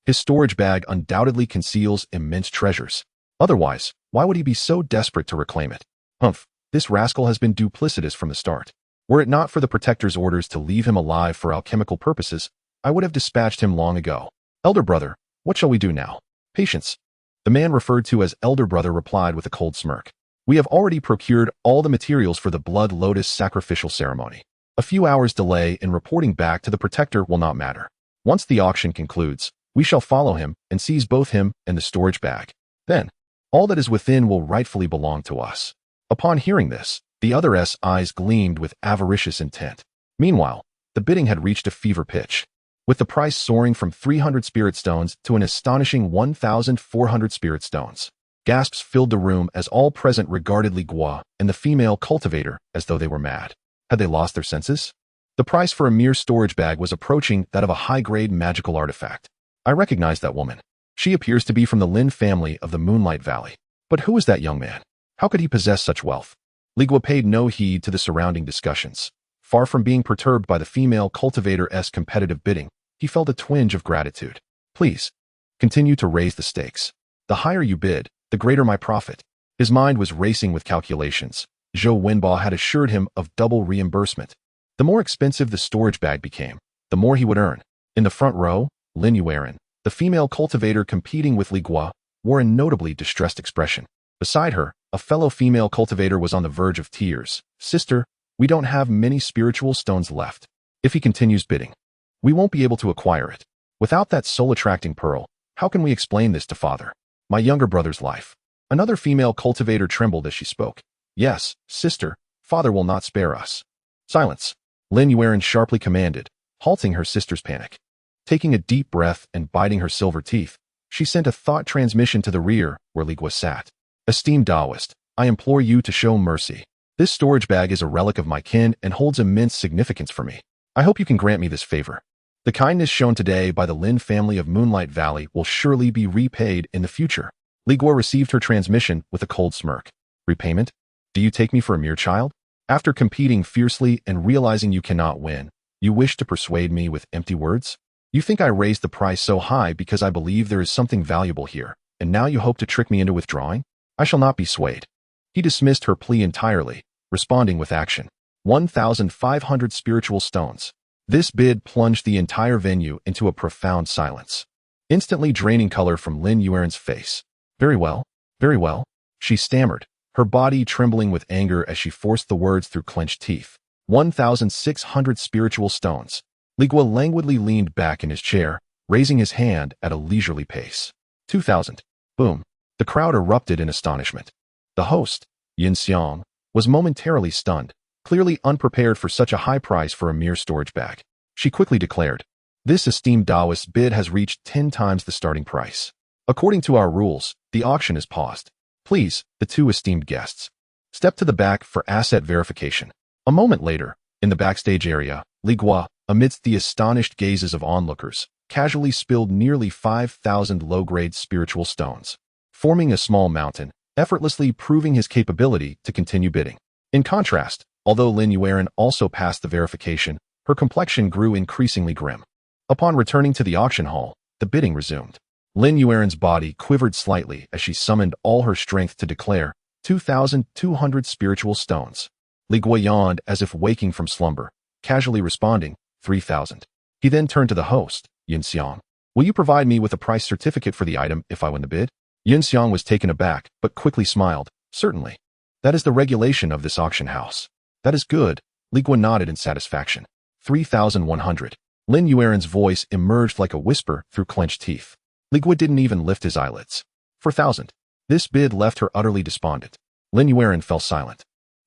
His storage bag undoubtedly conceals immense treasures. Otherwise, why would he be so desperate to reclaim it? Humph, this rascal has been duplicitous from the start. Were it not for the Protector's orders to leave him alive for alchemical purposes, I would have dispatched him long ago. Elder brother, what shall we do now? Patience. The man referred to as elder brother replied with a cold smirk. We have already procured all the materials for the Blood Lotus sacrificial ceremony. A few hours' delay in reporting back to the Protector will not matter. Once the auction concludes, we shall follow him and seize both him and the storage bag. Then, all that is within will rightfully belong to us. Upon hearing this, the other's eyes gleamed with avaricious intent. Meanwhile, the bidding had reached a fever pitch, with the price soaring from 300 spirit stones to an astonishing 1,400 spirit stones. Gasps filled the room as all present regarded Li Guo and the female cultivator as though they were mad. Had they lost their senses? The price for a mere storage bag was approaching that of a high-grade magical artifact. I recognized that woman. She appears to be from the Lin family of the Moonlight Valley. But who is that young man? How could he possess such wealth? Li Guo paid no heed to the surrounding discussions. Far from being perturbed by the female cultivator's competitive bidding, he felt a twinge of gratitude. Please, continue to raise the stakes. The higher you bid, the greater my profit. His mind was racing with calculations. Zhou Wenbo had assured him of double reimbursement. The more expensive the storage bag became, the more he would earn. In the front row, Lin Yuan, the female cultivator competing with Li Guo, wore a notably distressed expression. Beside her, a fellow female cultivator was on the verge of tears. Sister, we don't have many spiritual stones left. If he continues bidding, we won't be able to acquire it. Without that soul-attracting pearl, how can we explain this to father? My younger brother's life. Another female cultivator trembled as she spoke. Yes, sister, father will not spare us. Silence. Lin Yuan sharply commanded, halting her sister's panic. Taking a deep breath and biting her silver teeth, she sent a thought transmission to the rear where Li Guo sat. Esteemed Taoist, I implore you to show mercy. This storage bag is a relic of my kin and holds immense significance for me. I hope you can grant me this favor. The kindness shown today by the Lin family of Moonlight Valley will surely be repaid in the future. Li Guo received her transmission with a cold smirk. Repayment? Do you take me for a mere child? After competing fiercely and realizing you cannot win, you wish to persuade me with empty words? You think I raised the price so high because I believe there is something valuable here, and now you hope to trick me into withdrawing? I shall not be swayed. He dismissed her plea entirely, responding with action. 1,500 spiritual stones. This bid plunged the entire venue into a profound silence, instantly draining color from Lin Yuan's face. Very well, she stammered, her body trembling with anger as she forced the words through clenched teeth. 1,600 spiritual stones. Li Guo languidly leaned back in his chair, raising his hand at a leisurely pace. 2,000. Boom. The crowd erupted in astonishment. The host, Yin Xiang, was momentarily stunned, clearly unprepared for such a high price for a mere storage bag. She quickly declared, this esteemed Taoist's bid has reached 10 times the starting price. According to our rules, the auction is paused. Please, the two esteemed guests, step to the back for asset verification. A moment later, in the backstage area, Li Guo, amidst the astonished gazes of onlookers, casually spilled nearly 5,000 low-grade spiritual stones, forming a small mountain, effortlessly proving his capability to continue bidding. In contrast, although Lin Yuan also passed the verification, her complexion grew increasingly grim. Upon returning to the auction hall, the bidding resumed. Lin Yuan's body quivered slightly as she summoned all her strength to declare 2,200 spiritual stones. Li Guo yawned as if waking from slumber, casually responding, 3,000. He then turned to the host, Yin Xiang. Will you provide me with a price certificate for the item if I win the bid? Yin Xiang was taken aback, but quickly smiled. Certainly. That is the regulation of this auction house. That is good. Li Guo nodded in satisfaction. 3,100. Lin Yuan's voice emerged like a whisper through clenched teeth. Li Guo didn't even lift his eyelids. 4,000. This bid left her utterly despondent. Lin Yuan fell silent,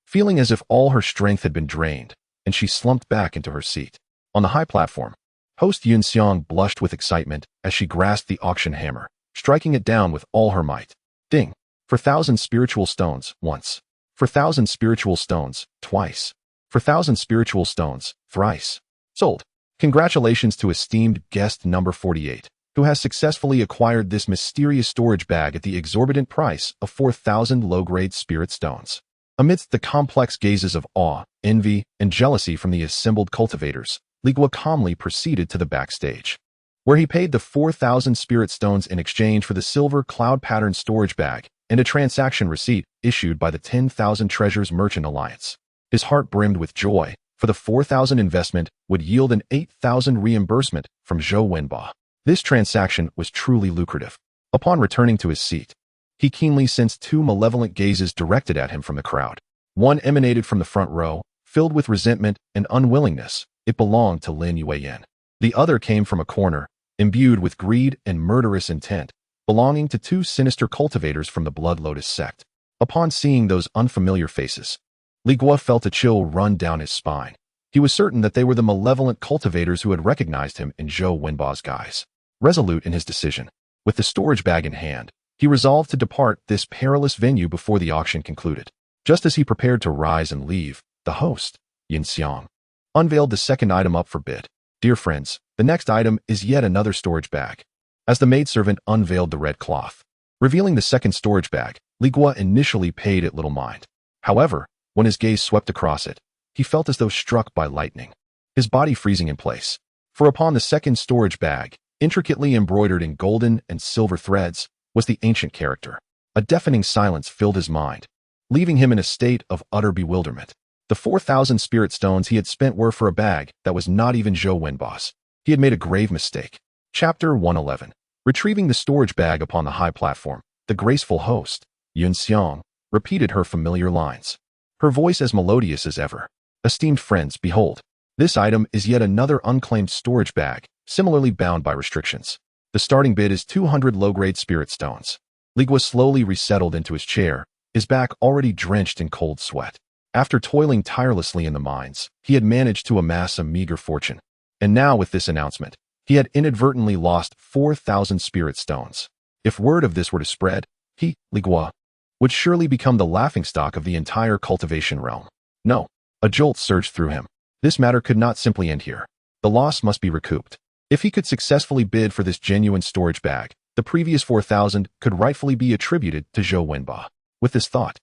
feeling as if all her strength had been drained, and she slumped back into her seat. On the high platform, host Yin Xiang blushed with excitement as she grasped the auction hammer, striking it down with all her might. Ding! For 1,000 spiritual stones, once. For 1,000 spiritual stones, twice. For 1,000 spiritual stones, thrice. Sold. Congratulations to esteemed guest number 48, who has successfully acquired this mysterious storage bag at the exorbitant price of 4,000 low-grade spirit stones. Amidst the complex gazes of awe, envy, and jealousy from the assembled cultivators, Li Guo calmly proceeded to the backstage, where he paid the 4,000 spirit stones in exchange for the silver cloud-pattern storage bag and a transaction receipt issued by the 10,000 Treasures Merchant Alliance. His heart brimmed with joy, for the 4,000 investment would yield an 8,000 reimbursement from Zhou Wenbo. This transaction was truly lucrative. Upon returning to his seat, he keenly sensed two malevolent gazes directed at him from the crowd. One emanated from the front row, filled with resentment and unwillingness. It belonged to Lin Yuan. The other came from a corner, imbued with greed and murderous intent, belonging to two sinister cultivators from the Blood Lotus sect. Upon seeing those unfamiliar faces, Li Guo felt a chill run down his spine. He was certain that they were the malevolent cultivators who had recognized him in Zhou Wenba's guise. Resolute in his decision, with the storage bag in hand, he resolved to depart this perilous venue before the auction concluded. Just as he prepared to rise and leave, the host, Yin Xiang, unveiled the second item up for bid. Dear friends, the next item is yet another storage bag. As the maidservant unveiled the red cloth, revealing the second storage bag, Li Guo initially paid it little mind. However, when his gaze swept across it, he felt as though struck by lightning, his body freezing in place. For upon the second storage bag, intricately embroidered in golden and silver threads, was the ancient character. A deafening silence filled his mind, leaving him in a state of utter bewilderment. The 4,000 spirit stones he had spent were for a bag that was not even Zhou Wenba's. He had made a grave mistake. Chapter 111. Retrieving the storage bag upon the high platform, the graceful host, Yin Xiang, repeated her familiar lines, her voice as melodious as ever. Esteemed friends, behold, this item is yet another unclaimed storage bag, similarly bound by restrictions. The starting bid is 200 low-grade spirit stones. Li Guo slowly resettled into his chair, his back already drenched in cold sweat. After toiling tirelessly in the mines, he had managed to amass a meager fortune. And now with this announcement, he had inadvertently lost 4,000 spirit stones. If word of this were to spread, he, Li Guo, would surely become the laughingstock of the entire cultivation realm. No, a jolt surged through him. This matter could not simply end here. The loss must be recouped. If he could successfully bid for this genuine storage bag, the previous 4,000 could rightfully be attributed to Zhou Wenba. With this thought,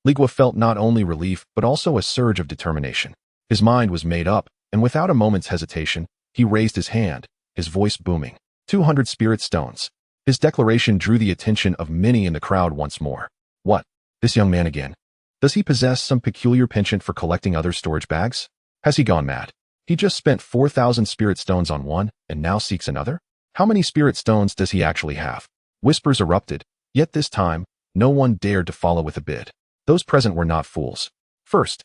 Li Guo felt not only relief but also a surge of determination. His mind was made up, and without a moment's hesitation, he raised his hand, his voice booming. 200 spirit stones. His declaration drew the attention of many in the crowd once more. What? This young man again? Does he possess some peculiar penchant for collecting other storage bags? Has he gone mad? He just spent 4,000 spirit stones on one, and now seeks another? How many spirit stones does he actually have? Whispers erupted, yet this time, no one dared to follow with a bid. Those present were not fools. First,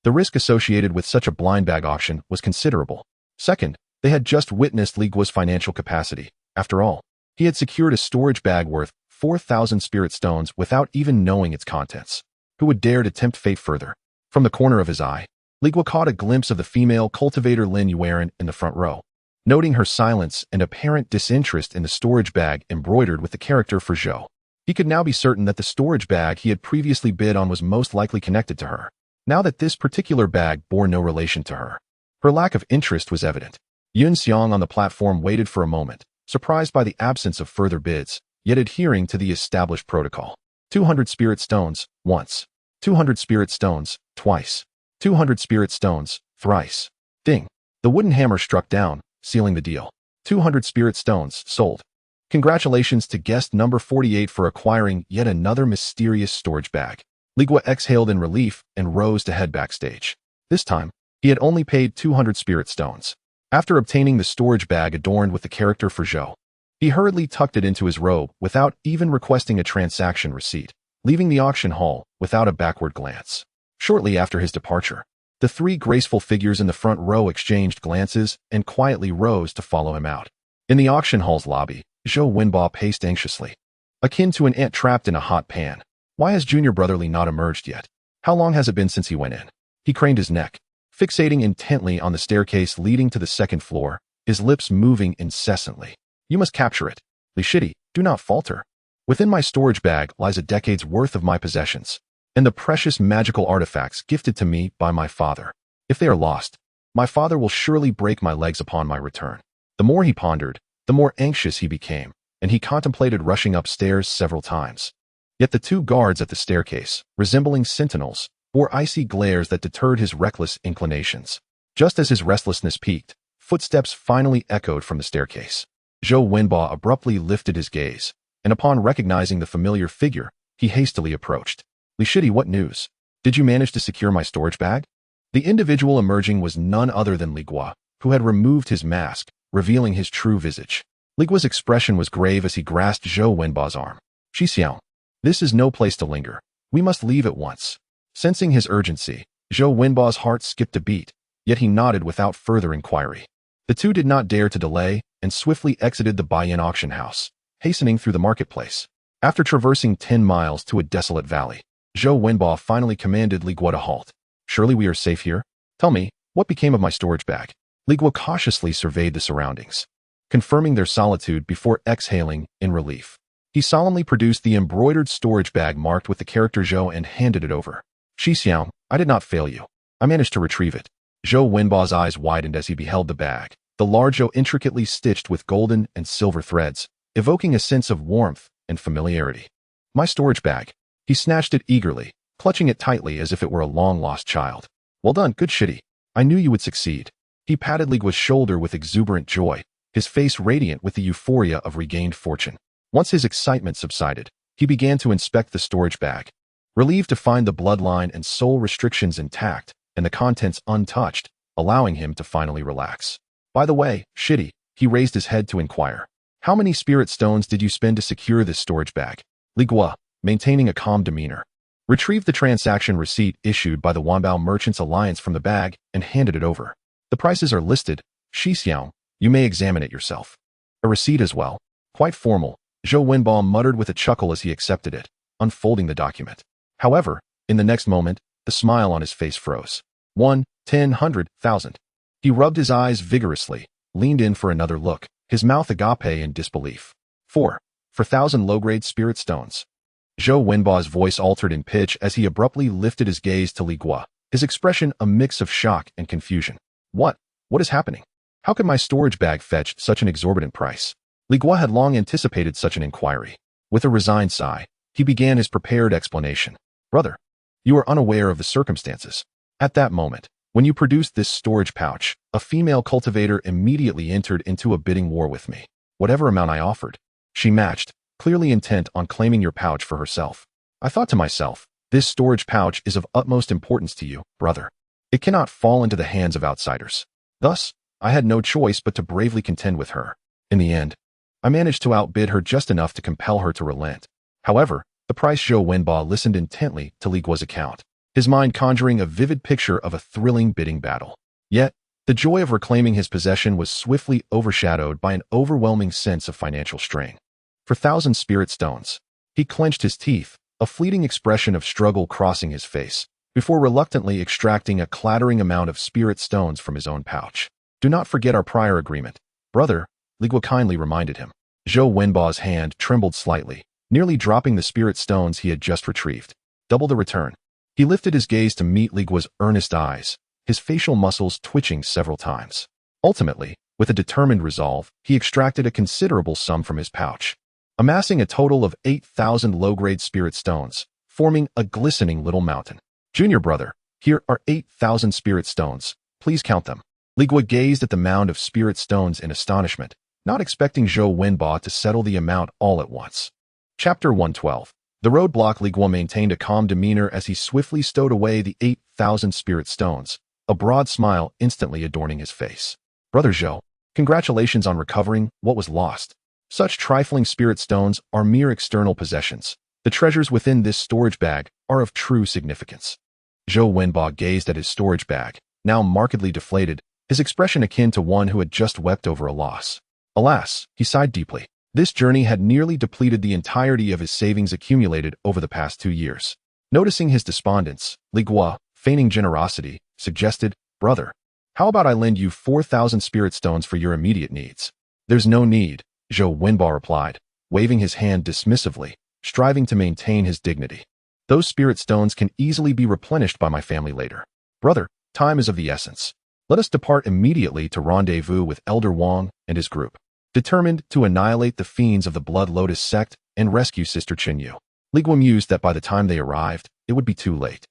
the risk associated with such a blind bag auction was considerable. Second, they had just witnessed Li Guo's financial capacity. After all, he had secured a storage bag worth 4,000 spirit stones without even knowing its contents. Who would dare to tempt fate further? From the corner of his eye, Li Guo caught a glimpse of the female cultivator Lin Yuan in the front row. Noting her silence and apparent disinterest in the storage bag embroidered with the character for Zhou, he could now be certain that the storage bag he had previously bid on was most likely connected to her. Now that this particular bag bore no relation to her, her lack of interest was evident. Yin Xiang on the platform waited for a moment, surprised by the absence of further bids, yet adhering to the established protocol. 200 spirit stones, once. 200 spirit stones, twice. 200 spirit stones, thrice. Ding. The wooden hammer struck down, sealing the deal. 200 spirit stones, sold. Congratulations to guest number 48 for acquiring yet another mysterious storage bag. Li Guo exhaled in relief and rose to head backstage. This time, he had only paid 200 spirit stones. After obtaining the storage bag adorned with the character for Zhou, he hurriedly tucked it into his robe without even requesting a transaction receipt, leaving the auction hall without a backward glance. Shortly after his departure, the three graceful figures in the front row exchanged glances and quietly rose to follow him out. In the auction hall's lobby, Zhou Wenba paced anxiously, akin to an ant trapped in a hot pan. Why has junior brotherly not emerged yet? How long has it been since he went in? He craned his neck, fixating intently on the staircase leading to the second floor, his lips moving incessantly. You must capture it. Li Shidi, do not falter. Within my storage bag lies a decade's worth of my possessions, and the precious magical artifacts gifted to me by my father. If they are lost, my father will surely break my legs upon my return. The more he pondered, the more anxious he became, and he contemplated rushing upstairs several times. Yet the two guards at the staircase, resembling sentinels, bore icy glares that deterred his reckless inclinations. Just as his restlessness peaked, footsteps finally echoed from the staircase. Zhou Wenba abruptly lifted his gaze, and upon recognizing the familiar figure, he hastily approached. Li Shidi, what news? Did you manage to secure my storage bag? The individual emerging was none other than Li Guo, who had removed his mask, revealing his true visage. Li Guo's expression was grave as he grasped Zhou Wenba's arm. Xiao, this is no place to linger. We must leave at once. Sensing his urgency, Zhou Wenba's heart skipped a beat, yet he nodded without further inquiry. The two did not dare to delay and swiftly exited the buy-in auction house, hastening through the marketplace. After traversing 10 miles to a desolate valley, Zhou Wenba finally commanded Li Guo to halt. Surely we are safe here? Tell me, What became of my storage bag? Li Guo cautiously surveyed the surroundings, confirming their solitude before exhaling in relief. He solemnly produced the embroidered storage bag marked with the character Zhou and handed it over. Xixiang, I did not fail you. I managed to retrieve it. Zhou Wenba's eyes widened as he beheld the bag, the large Zhou intricately stitched with golden and silver threads, evoking a sense of warmth and familiarity. My storage bag. He snatched it eagerly, clutching it tightly as if it were a long-lost child. Well done, good shitty. I knew you would succeed. He patted Li Guo's shoulder with exuberant joy, his face radiant with the euphoria of regained fortune. Once his excitement subsided, he began to inspect the storage bag. Relieved to find the bloodline and soul restrictions intact, and the contents untouched, allowing him to finally relax. By the way, shitty, he raised his head to inquire. How many spirit stones did you spend to secure this storage bag? Li Guo, maintaining a calm demeanor, retrieved the transaction receipt issued by the Wanbao Merchants Alliance from the bag and handed it over. The prices are listed. Xixiang, you may examine it yourself. A receipt as well. Quite formal, Zhou Wenbao muttered with a chuckle as he accepted it, unfolding the document. However, in the next moment, the smile on his face froze. 1, 10, 100, 1,000. He rubbed his eyes vigorously, leaned in for another look, his mouth agape in disbelief. 4, for 1,000 low-grade spirit stones. Zhou Wenba's voice altered in pitch as he abruptly lifted his gaze to Li Guo, his expression a mix of shock and confusion. What? What is happening? How could my storage bag fetch such an exorbitant price? Li Guo had long anticipated such an inquiry. With a resigned sigh, he began his prepared explanation. Brother, you are unaware of the circumstances. At that moment, when you produced this storage pouch, a female cultivator immediately entered into a bidding war with me. Whatever amount I offered, she matched, clearly intent on claiming your pouch for herself. I thought to myself, this storage pouch is of utmost importance to you, brother. It cannot fall into the hands of outsiders. Thus, I had no choice but to bravely contend with her. In the end, I managed to outbid her just enough to compel her to relent. However, the price Zhou Wenba listened intently to Li Guo's account, his mind conjuring a vivid picture of a thrilling bidding battle. Yet, the joy of reclaiming his possession was swiftly overshadowed by an overwhelming sense of financial strain. For 1,000 spirit stones, he clenched his teeth, a fleeting expression of struggle crossing his face, before reluctantly extracting a clattering amount of spirit stones from his own pouch. Do not forget our prior agreement, brother, Li Guo kindly reminded him. Zhou Wenba's hand trembled slightly, nearly dropping the spirit stones he had just retrieved. Double the return. He lifted his gaze to meet Li Guo's earnest eyes, his facial muscles twitching several times. Ultimately, with a determined resolve, he extracted a considerable sum from his pouch, amassing a total of 8,000 low-grade spirit stones, forming a glistening little mountain. Junior brother, here are 8,000 spirit stones. Please count them. Li Guo gazed at the mound of spirit stones in astonishment, not expecting Zhou Wenba to settle the amount all at once. Chapter 112. The roadblock. Li Guo maintained a calm demeanor as he swiftly stowed away the 8,000 spirit stones, a broad smile instantly adorning his face. Brother Zhou, congratulations on recovering what was lost. Such trifling spirit stones are mere external possessions. The treasures within this storage bag are of true significance. Zhou Wenba gazed at his storage bag, now markedly deflated, his expression akin to one who had just wept over a loss. Alas, he sighed deeply. This journey had nearly depleted the entirety of his savings accumulated over the past 2 years. Noticing his despondence, Li Guo, feigning generosity, suggested, brother, how about I lend you 4,000 spirit stones for your immediate needs? There's no need, Zhou Wenba replied, waving his hand dismissively, striving to maintain his dignity. Those spirit stones can easily be replenished by my family later. Brother, time is of the essence. Let us depart immediately to rendezvous with Elder Wang and his group, determined to annihilate the fiends of the Blood Lotus sect and rescue Sister Qinyu. Li Guo mused that by the time they arrived, it would be too late.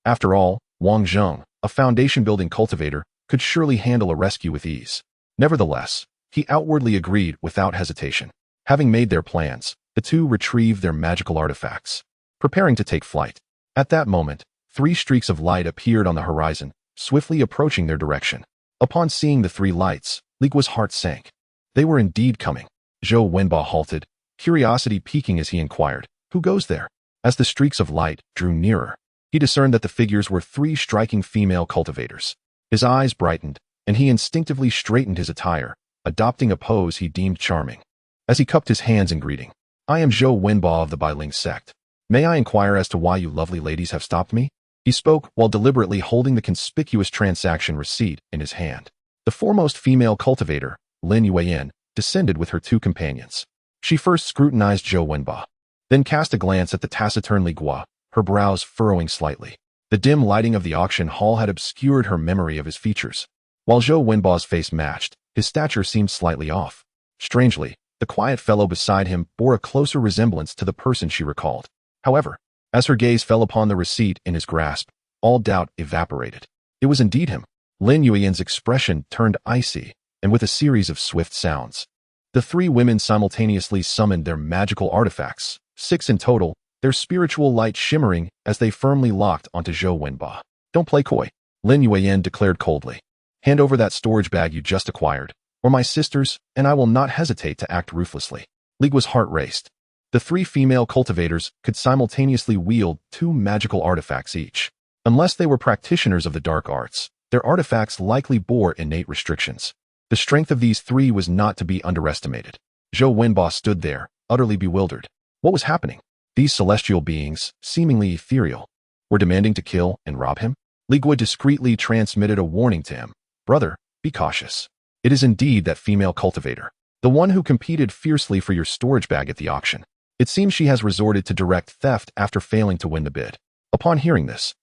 After all, Wang Zheng, a foundation-building cultivator, could surely handle a rescue with ease. Nevertheless, he outwardly agreed without hesitation. Having made their plans, the two retrieved their magical artifacts, preparing to take flight. At that moment, 3 streaks of light appeared on the horizon, swiftly approaching their direction. Upon seeing the 3 lights, Li Guo's heart sank. They were indeed coming. Zhou Wenba halted, curiosity piquing as he inquired, who goes there? As the streaks of light drew nearer, he discerned that the figures were 3 striking female cultivators. His eyes brightened, and he instinctively straightened his attire, adopting a pose he deemed charming. As he cupped his hands in greeting, I am Zhou Wenba of the Bailing sect. May I inquire as to why you lovely ladies have stopped me? He spoke while deliberately holding the conspicuous transaction receipt in his hand. The foremost female cultivator, Lin Yuan, descended with her two companions. She first scrutinized Zhou Wenba, then cast a glance at the taciturn Li Guo, her brows furrowing slightly. The dim lighting of the auction hall had obscured her memory of his features. While Zhou Wenba's face matched, his stature seemed slightly off. Strangely, the quiet fellow beside him bore a closer resemblance to the person she recalled. However, as her gaze fell upon the receipt in his grasp, all doubt evaporated. It was indeed him. Lin Yuan's expression turned icy, and with a series of swift sounds, the three women simultaneously summoned their magical artifacts, 6 in total, their spiritual light shimmering as they firmly locked onto Zhou Wenba. Don't play coy, Lin Yuan declared coldly. Hand over that storage bag you just acquired, or my sisters, and I will not hesitate to act ruthlessly. Li Guo's heart raced. The three female cultivators could simultaneously wield 2 magical artifacts each. Unless they were practitioners of the dark arts, their artifacts likely bore innate restrictions. The strength of these 3 was not to be underestimated. Zhou Wenba stood there, utterly bewildered. What was happening? These celestial beings, seemingly ethereal, were demanding to kill and rob him? Li Guo discreetly transmitted a warning to him. Brother, be cautious. It is indeed that female cultivator, the one who competed fiercely for your storage bag at the auction. It seems she has resorted to direct theft after failing to win the bid. Upon hearing this,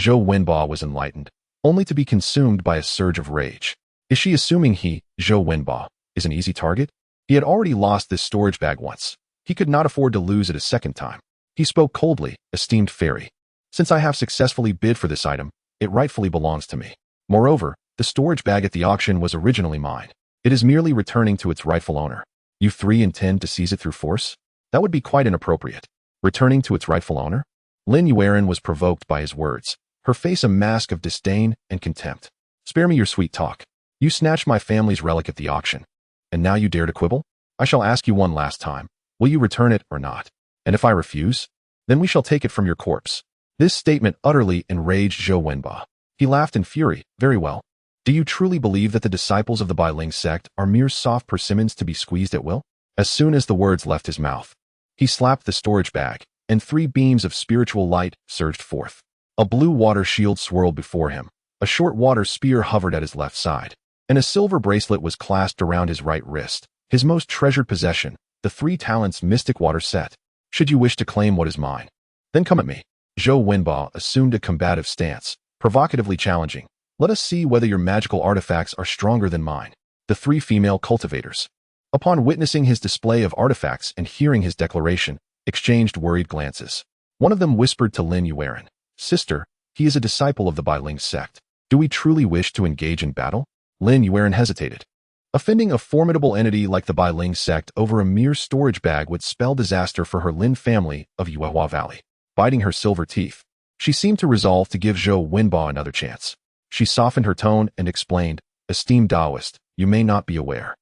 Zhou Wenba was enlightened, only to be consumed by a surge of rage. Is she assuming he, Zhou Wenba, is an easy target? He had already lost this storage bag once. He could not afford to lose it a second time. He spoke coldly, esteemed fairy. Since I have successfully bid for this item, it rightfully belongs to me. Moreover, the storage bag at the auction was originally mine. It is merely returning to its rightful owner. You 3 intend to seize it through force? That would be quite inappropriate. Returning to its rightful owner? Lin Yuan was provoked by his words, her face a mask of disdain and contempt. Spare me your sweet talk. You snatched my family's relic at the auction, and now you dare to quibble? I shall ask you one last time. Will you return it or not? And if I refuse, then we shall take it from your corpse. This statement utterly enraged Zhou Wenba. He laughed in fury. Very well. Do you truly believe that the disciples of the Bailing sect are mere soft persimmons to be squeezed at will? As soon as the words left his mouth, he slapped the storage bag, and 3 beams of spiritual light surged forth. A blue water shield swirled before him, a short water spear hovered at his left side, and a silver bracelet was clasped around his right wrist, his most treasured possession, the 3 talents mystic water set. Should you wish to claim what is mine, then come at me. Zhou Wenba assumed a combative stance, provocatively challenging. Let us see whether your magical artifacts are stronger than mine. The 3 female cultivators, upon witnessing his display of artifacts and hearing his declaration, exchanged worried glances. One of them whispered to Lin Yuan, Sister, he is a disciple of the Bailing sect. Do we truly wish to engage in battle? Lin Yuan hesitated. Offending a formidable entity like the Bailing sect over a mere storage bag would spell disaster for her Lin family of Yuehua Valley. Biting her silver teeth, she seemed to resolve to give Zhou Wenba another chance. She softened her tone and explained, Esteemed Taoist, you may not be aware.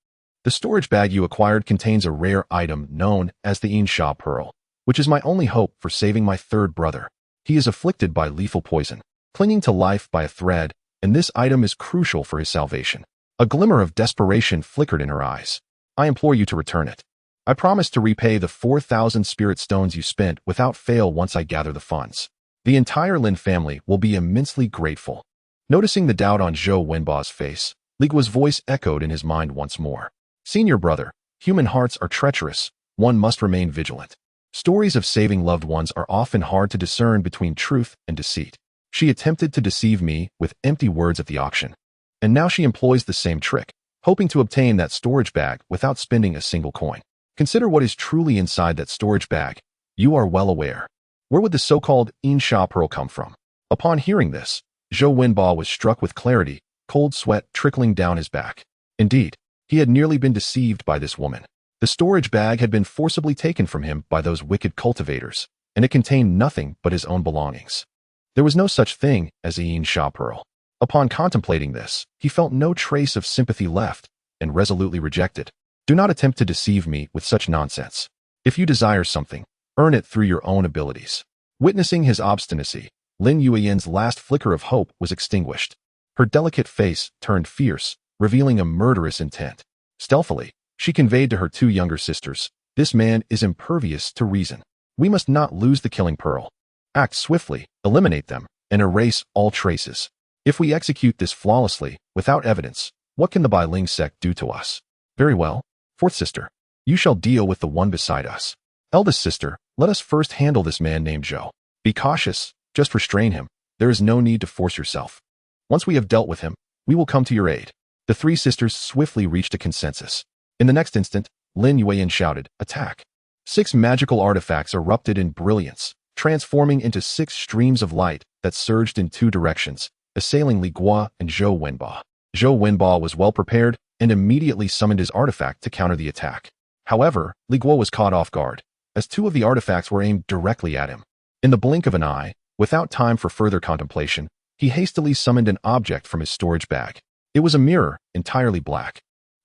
The storage bag you acquired contains a rare item known as the Yin Sha Pearl, which is my only hope for saving my 3rd brother. He is afflicted by lethal poison, clinging to life by a thread, and this item is crucial for his salvation. A glimmer of desperation flickered in her eyes. I implore you to return it. I promise to repay the 4,000 spirit stones you spent without fail once I gather the funds. The entire Lin family will be immensely grateful. Noticing the doubt on Zhou Wenba's face, Li Guo's voice echoed in his mind once more. Senior brother, human hearts are treacherous. One must remain vigilant. Stories of saving loved ones are often hard to discern between truth and deceit. She attempted to deceive me with empty words at the auction, and now she employs the same trick, hoping to obtain that storage bag without spending a single coin. Consider what is truly inside that storage bag. You are well aware. Where would the so-called Yin Sha Pearl come from? Upon hearing this, Zhou Wenba was struck with clarity, cold sweat trickling down his back. Indeed, he had nearly been deceived by this woman. The storage bag had been forcibly taken from him by those wicked cultivators, and it contained nothing but his own belongings. There was no such thing as a Yin Sha Pearl. Upon contemplating this, he felt no trace of sympathy left, and resolutely rejected. Do not attempt to deceive me with such nonsense. If you desire something, earn it through your own abilities. Witnessing his obstinacy, Lin Yuan's last flicker of hope was extinguished. Her delicate face turned fierce, revealing a murderous intent. Stealthily, she conveyed to her 2 younger sisters, This man is impervious to reason. We must not lose the killing pearl. Act swiftly, eliminate them, and erase all traces. If we execute this flawlessly, without evidence, what can the Bai Ling sect do to us? Very well. Fourth sister, you shall deal with the one beside us. Eldest sister, let us first handle this man named Zhou. Be cautious, just restrain him. There is no need to force yourself. Once we have dealt with him, we will come to your aid. The three sisters swiftly reached a consensus. In the next instant, Lin Yuan shouted, attack. 6 magical artifacts erupted in brilliance, transforming into 6 streams of light that surged in 2 directions, assailing Li Guo and Zhou Wenba. Zhou Wenba was well prepared and immediately summoned his artifact to counter the attack. However, Li Guo was caught off guard, as 2 of the artifacts were aimed directly at him. In the blink of an eye, without time for further contemplation, he hastily summoned an object from his storage bag. It was a mirror, entirely black,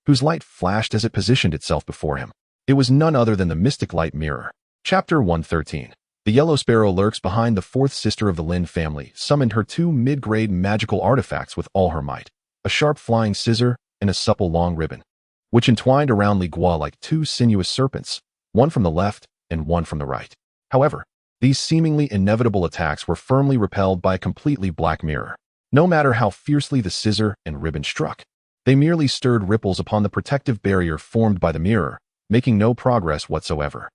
whose light flashed as it positioned itself before him. It was none other than the mystic light mirror. Chapter 113. The Yellow Sparrow lurks behind the 4th sister of the Lin family, summoned her 2 mid-grade magical artifacts with all her might, a sharp flying scissor and a supple long ribbon, which entwined around Li Guo like 2 sinuous serpents, one from the left and one from the right. However, these seemingly inevitable attacks were firmly repelled by a completely black mirror. No matter how fiercely the scissor and ribbon struck, they merely stirred ripples upon the protective barrier formed by the mirror, making no progress whatsoever.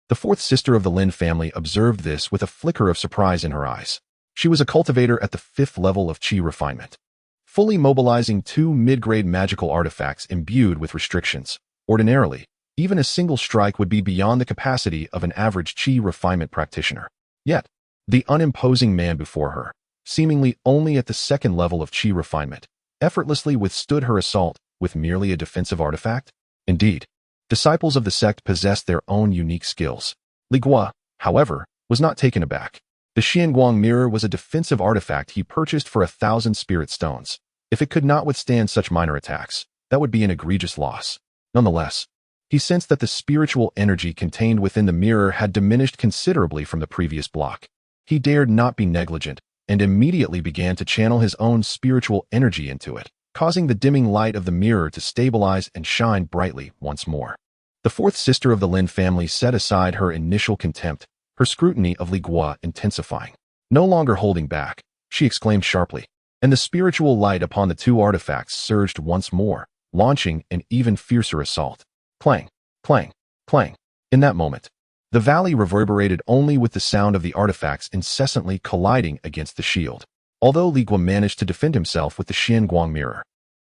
The 4th sister of the Lin family observed this with a flicker of surprise in her eyes. She was a cultivator at the 5th level of Qi refinement, fully mobilizing 2 mid-grade magical artifacts imbued with restrictions. Ordinarily, even a single strike would be beyond the capacity of an average Qi refinement practitioner. Yet, the unimposing man before her, seemingly only at the 2nd level of Qi refinement, effortlessly withstood her assault with merely a defensive artifact. Indeed, disciples of the sect possessed their own unique skills. Li Guo, however, was not taken aback. The Xianguang mirror was a defensive artifact he purchased for 1,000 spirit stones. If it could not withstand such minor attacks, that would be an egregious loss. Nonetheless, he sensed that the spiritual energy contained within the mirror had diminished considerably from the previous block. He dared not be negligent, and immediately began to channel his own spiritual energy into it, causing the dimming light of the mirror to stabilize and shine brightly once more. The 4th sister of the Lin family set aside her initial contempt, her scrutiny of Li Guo intensifying. No longer holding back, she exclaimed sharply, and the spiritual light upon the 2 artifacts surged once more, launching an even fiercer assault. Clang, clang, clang. In that moment, the valley reverberated only with the sound of the artifacts incessantly colliding against the shield. Although Li Guo managed to defend himself with the Xianguang mirror,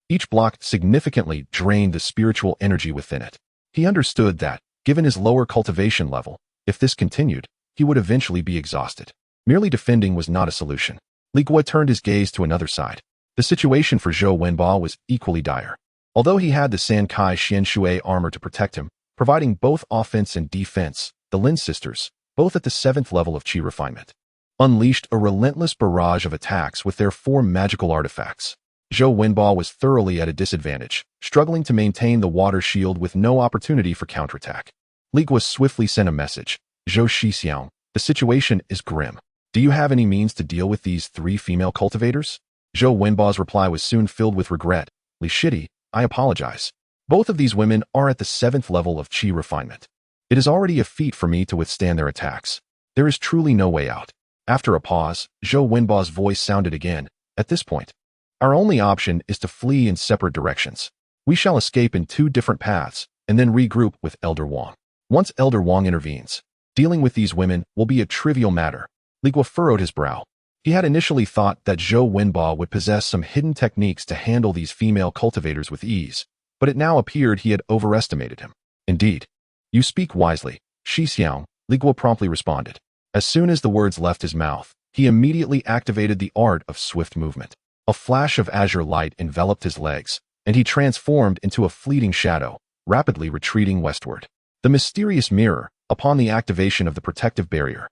each block significantly drained the spiritual energy within it. He understood that, given his lower cultivation level, if this continued, he would eventually be exhausted. Merely defending was not a solution. Li Guo turned his gaze to another side. The situation for Zhou Wenba was equally dire. Although he had the Sankai Xianshui armor to protect him, providing both offense and defense, the Lin sisters, both at the 7th level of Qi refinement, unleashed a relentless barrage of attacks with their 4 magical artifacts. Zhou Wenba was thoroughly at a disadvantage, struggling to maintain the water shield with no opportunity for counterattack. Li Guo swiftly sent a message. Zhou Shixiang, the situation is grim. Do you have any means to deal with these 3 female cultivators? Zhou Wenba's reply was soon filled with regret. Li Shidi, I apologize. Both of these women are at the 7th level of Qi refinement. It is already a feat for me to withstand their attacks. There is truly no way out. After a pause, Zhou Wenba's voice sounded again. At this point, our only option is to flee in separate directions. We shall escape in 2 different paths, and then regroup with Elder Wang. Once Elder Wang intervenes, dealing with these women will be a trivial matter. Li Guo furrowed his brow. He had initially thought that Zhou Wenba would possess some hidden techniques to handle these female cultivators with ease, but it now appeared he had overestimated him. Indeed, you speak wisely, Shixiang, Li Guo promptly responded. As soon as the words left his mouth, he immediately activated the art of swift movement. A flash of azure light enveloped his legs, and he transformed into a fleeting shadow, rapidly retreating westward. The mysterious mirror, upon the activation of the protective barrier,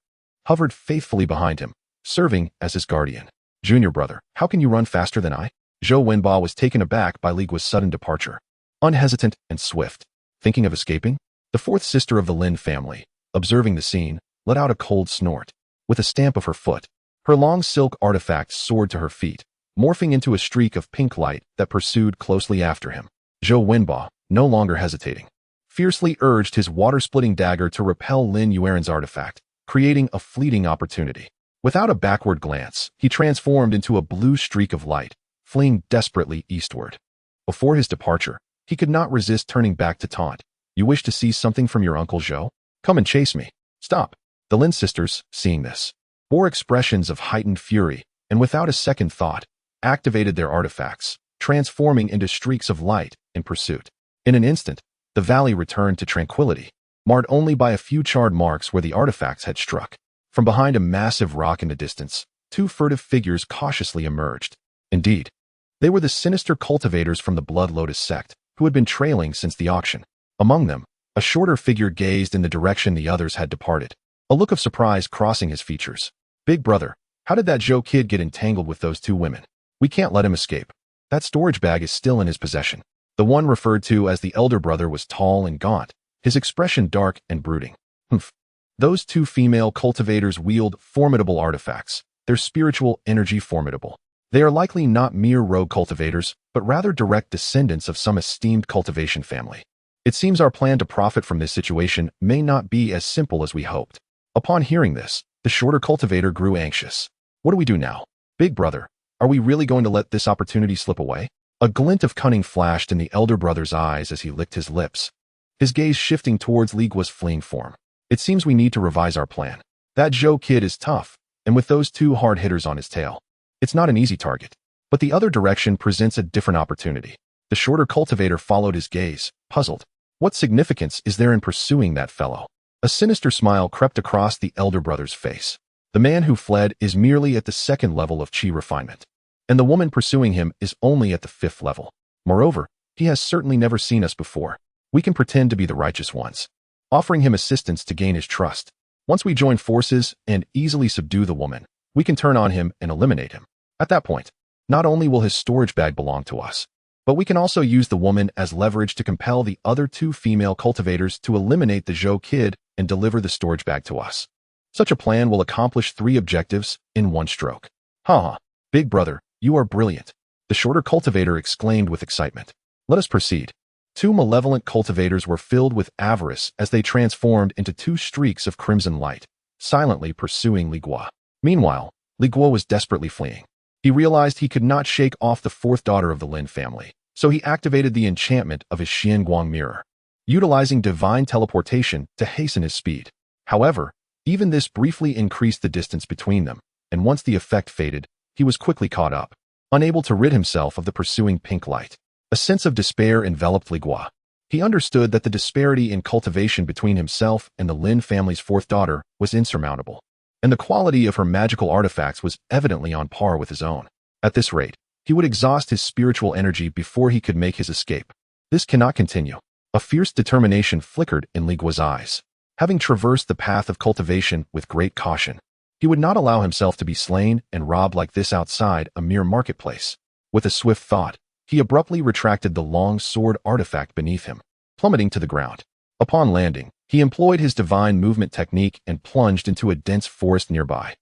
hovered faithfully behind him, serving as his guardian. Junior brother, how can you run faster than I? Zhou Wenba was taken aback by Li Guo's sudden departure. Unhesitant and swift, thinking of escaping, the 4th sister of the Lin family, observing the scene, let out a cold snort. With a stamp of her foot, her long silk artifact soared to her feet, morphing into a streak of pink light that pursued closely after him. Zhou Wenba, no longer hesitating, fiercely urged his water-splitting dagger to repel Lin Yuan's artifact, creating a fleeting opportunity. Without a backward glance, he transformed into a blue streak of light, fleeing desperately eastward. Before his departure, he could not resist turning back to taunt. You wish to see something from your Uncle Zhou? Come and chase me. Stop. The Lin sisters, seeing this, bore expressions of heightened fury, and without a second thought, activated their artifacts, transforming into streaks of light in pursuit. In an instant, the valley returned to tranquility, marred only by a few charred marks where the artifacts had struck. From behind a massive rock in the distance, two furtive figures cautiously emerged. Indeed, they were the sinister cultivators from the Blood Lotus sect, who had been trailing since the auction. Among them, a shorter figure gazed in the direction the others had departed, a look of surprise crossing his features. Big brother, how did that Zhou kid get entangled with those two women? We can't let him escape. That storage bag is still in his possession. The one referred to as the elder brother was tall and gaunt, his expression dark and brooding. Humph. Those two female cultivators wield formidable artifacts, their spiritual energy formidable. They are likely not mere rogue cultivators, but rather direct descendants of some esteemed cultivation family. It seems our plan to profit from this situation may not be as simple as we hoped. Upon hearing this, the shorter cultivator grew anxious. What do we do now? Big brother, are we really going to let this opportunity slip away? A glint of cunning flashed in the elder brother's eyes as he licked his lips, his gaze shifting towards Li Guo's fleeing form. It seems we need to revise our plan. That Zhou kid is tough, and with those two hard hitters on his tail, it's not an easy target. But the other direction presents a different opportunity. The shorter cultivator followed his gaze, puzzled. What significance is there in pursuing that fellow? A sinister smile crept across the elder brother's face. The man who fled is merely at the second level of chi refinement, and the woman pursuing him is only at the fifth level. Moreover, he has certainly never seen us before. We can pretend to be the righteous ones, offering him assistance to gain his trust. Once we join forces and easily subdue the woman, we can turn on him and eliminate him. At that point, not only will his storage bag belong to us, but we can also use the woman as leverage to compel the other two female cultivators to eliminate the Zhou kid and deliver the storage bag to us. Such a plan will accomplish 3 objectives in one stroke. Big brother, you are brilliant, the shorter cultivator exclaimed with excitement. Let us proceed. 2 malevolent cultivators were filled with avarice as they transformed into 2 streaks of crimson light, silently pursuing Li Guo. Meanwhile, Li Guo was desperately fleeing. He realized he could not shake off the 4th daughter of the Lin family, so he activated the enchantment of his Huang Manor, utilizing divine teleportation to hasten his speed. However, even this briefly increased the distance between them, and once the effect faded, he was quickly caught up, unable to rid himself of the pursuing pink light. A sense of despair enveloped Li Guo. He understood that the disparity in cultivation between himself and the Lin family's 4th daughter was insurmountable, and the quality of her magical artifacts was evidently on par with his own. At this rate, he would exhaust his spiritual energy before he could make his escape. This cannot continue. A fierce determination flickered in Li Guo's eyes. Having traversed the path of cultivation with great caution, he would not allow himself to be slain and robbed like this outside a mere marketplace. With a swift thought, he abruptly retracted the long sword artifact beneath him, plummeting to the ground. Upon landing, he employed his divine movement technique and plunged into a dense forest nearby.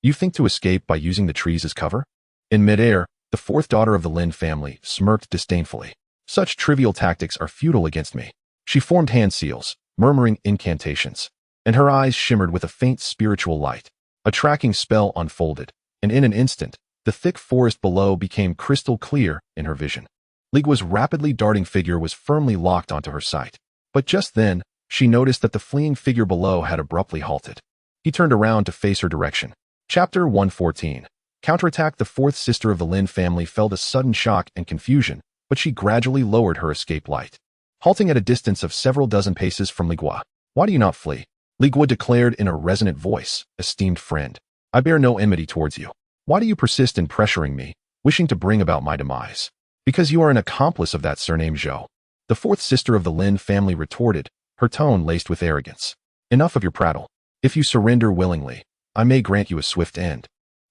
You think to escape by using the trees as cover? In midair, the 4th daughter of the Lin family smirked disdainfully. Such trivial tactics are futile against me. She formed hand seals, murmuring incantations, and her eyes shimmered with a faint spiritual light. A tracking spell unfolded, and in an instant, the thick forest below became crystal clear in her vision. Li Guo's rapidly darting figure was firmly locked onto her sight. But just then, she noticed that the fleeing figure below had abruptly halted. He turned around to face her direction. Chapter 114. Counterattack. The 4th sister of the Lin family felt a sudden shock and confusion, but she gradually lowered her escape light, halting at a distance of several dozen paces from Li Guo. Why do you not flee? Li Guo declared in a resonant voice. Esteemed friend, I bear no enmity towards you. Why do you persist in pressuring me, wishing to bring about my demise? Because you are an accomplice of that surnamed Zhou. The 4th sister of the Lin family retorted, her tone laced with arrogance. Enough of your prattle. If you surrender willingly, I may grant you a swift end,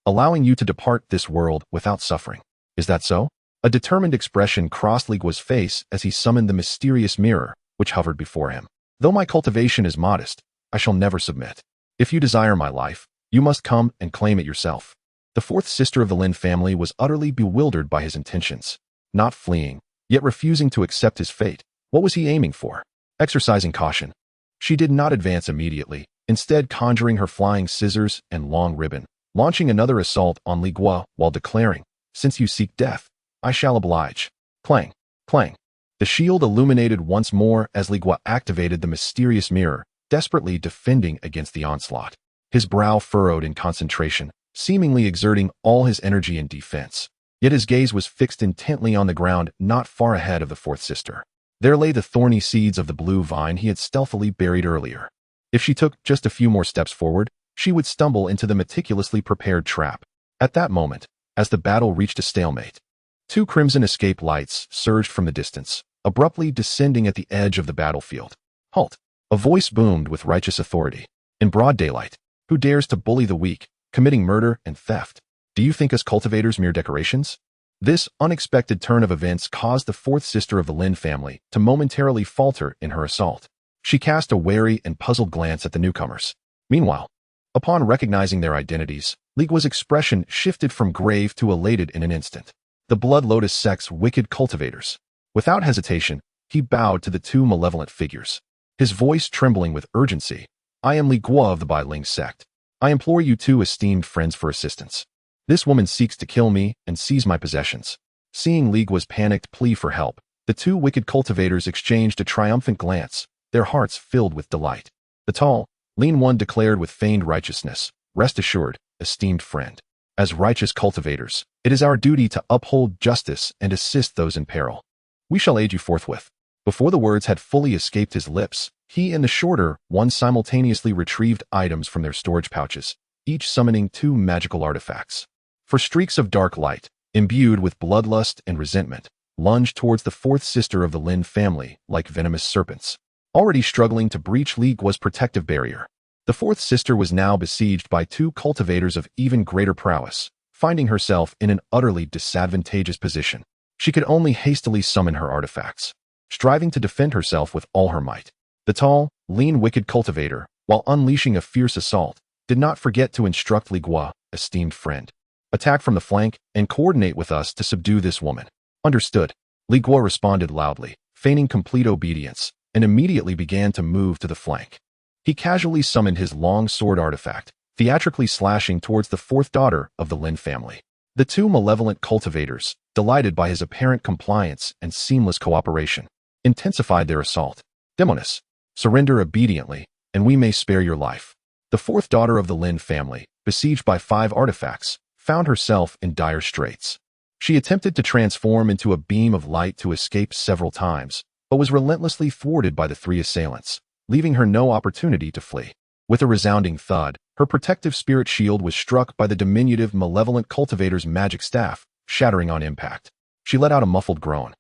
allowing you to depart this world without suffering. Is that so? A determined expression crossed Li Guo's face as he summoned the mysterious mirror, which hovered before him. Though my cultivation is modest, I shall never submit. If you desire my life, you must come and claim it yourself. The 4th sister of the Lin family was utterly bewildered by his intentions. Not fleeing, yet refusing to accept his fate. What was he aiming for? Exercising caution, she did not advance immediately, instead conjuring her flying scissors and long ribbon, launching another assault on Li Guo while declaring, "Since you seek death, I shall oblige." Clang, clang. The shield illuminated once more as Li Guo activated the mysterious mirror, desperately defending against the onslaught. His brow furrowed in concentration, seemingly exerting all his energy in defense. Yet his gaze was fixed intently on the ground not far ahead of the fourth sister. There lay the thorny seeds of the blue vine he had stealthily buried earlier. If she took just a few more steps forward, she would stumble into the meticulously prepared trap. At that moment, as the battle reached a stalemate, two crimson escape lights surged from the distance, abruptly descending at the edge of the battlefield. "Halt!" A voice boomed with righteous authority. "In broad daylight, who dares to bully the weak, committing murder and theft? Do you think us cultivators mere decorations?" This unexpected turn of events caused the fourth sister of the Lin family to momentarily falter in her assault. She cast a wary and puzzled glance at the newcomers. Meanwhile, upon recognizing their identities, Li Guo's expression shifted from grave to elated in an instant. The Blood Lotus sect's wicked cultivators. Without hesitation, he bowed to the two malevolent figures, his voice trembling with urgency. "I am Li Guo of the Bai Ling sect. I implore you two esteemed friends for assistance. This woman seeks to kill me and seize my possessions." Seeing Li Guo's panicked plea for help, the two wicked cultivators exchanged a triumphant glance, their hearts filled with delight. The tall, lean one declared with feigned righteousness, "Rest assured, esteemed friend. As righteous cultivators, it is our duty to uphold justice and assist those in peril. We shall aid you forthwith." Before the words had fully escaped his lips, he and the shorter one simultaneously retrieved items from their storage pouches, each summoning two magical artifacts. For streaks of dark light, imbued with bloodlust and resentment, lunged towards the fourth sister of the Lin family like venomous serpents, already struggling to breach Li Guo's protective barrier. The fourth sister was now besieged by two cultivators of even greater prowess, finding herself in an utterly disadvantageous position. She could only hastily summon her artifacts, striving to defend herself with all her might. The tall, lean wicked cultivator, while unleashing a fierce assault, did not forget to instruct Li Guo, "Esteemed friend, attack from the flank and coordinate with us to subdue this woman." "Understood." Li Guo responded loudly, feigning complete obedience, and immediately began to move to the flank. He casually summoned his long sword artifact, theatrically slashing towards the fourth daughter of the Lin family. The two malevolent cultivators, delighted by his apparent compliance and seamless cooperation, intensified their assault. "Demoness, surrender obediently, and we may spare your life." The fourth daughter of the Lin family, besieged by 5 artifacts, found herself in dire straits. She attempted to transform into a beam of light to escape several times, but was relentlessly thwarted by the 3 assailants, leaving her no opportunity to flee. With a resounding thud, her protective spirit shield was struck by the diminutive malevolent cultivator's magic staff, shattering on impact. She let out a muffled groan,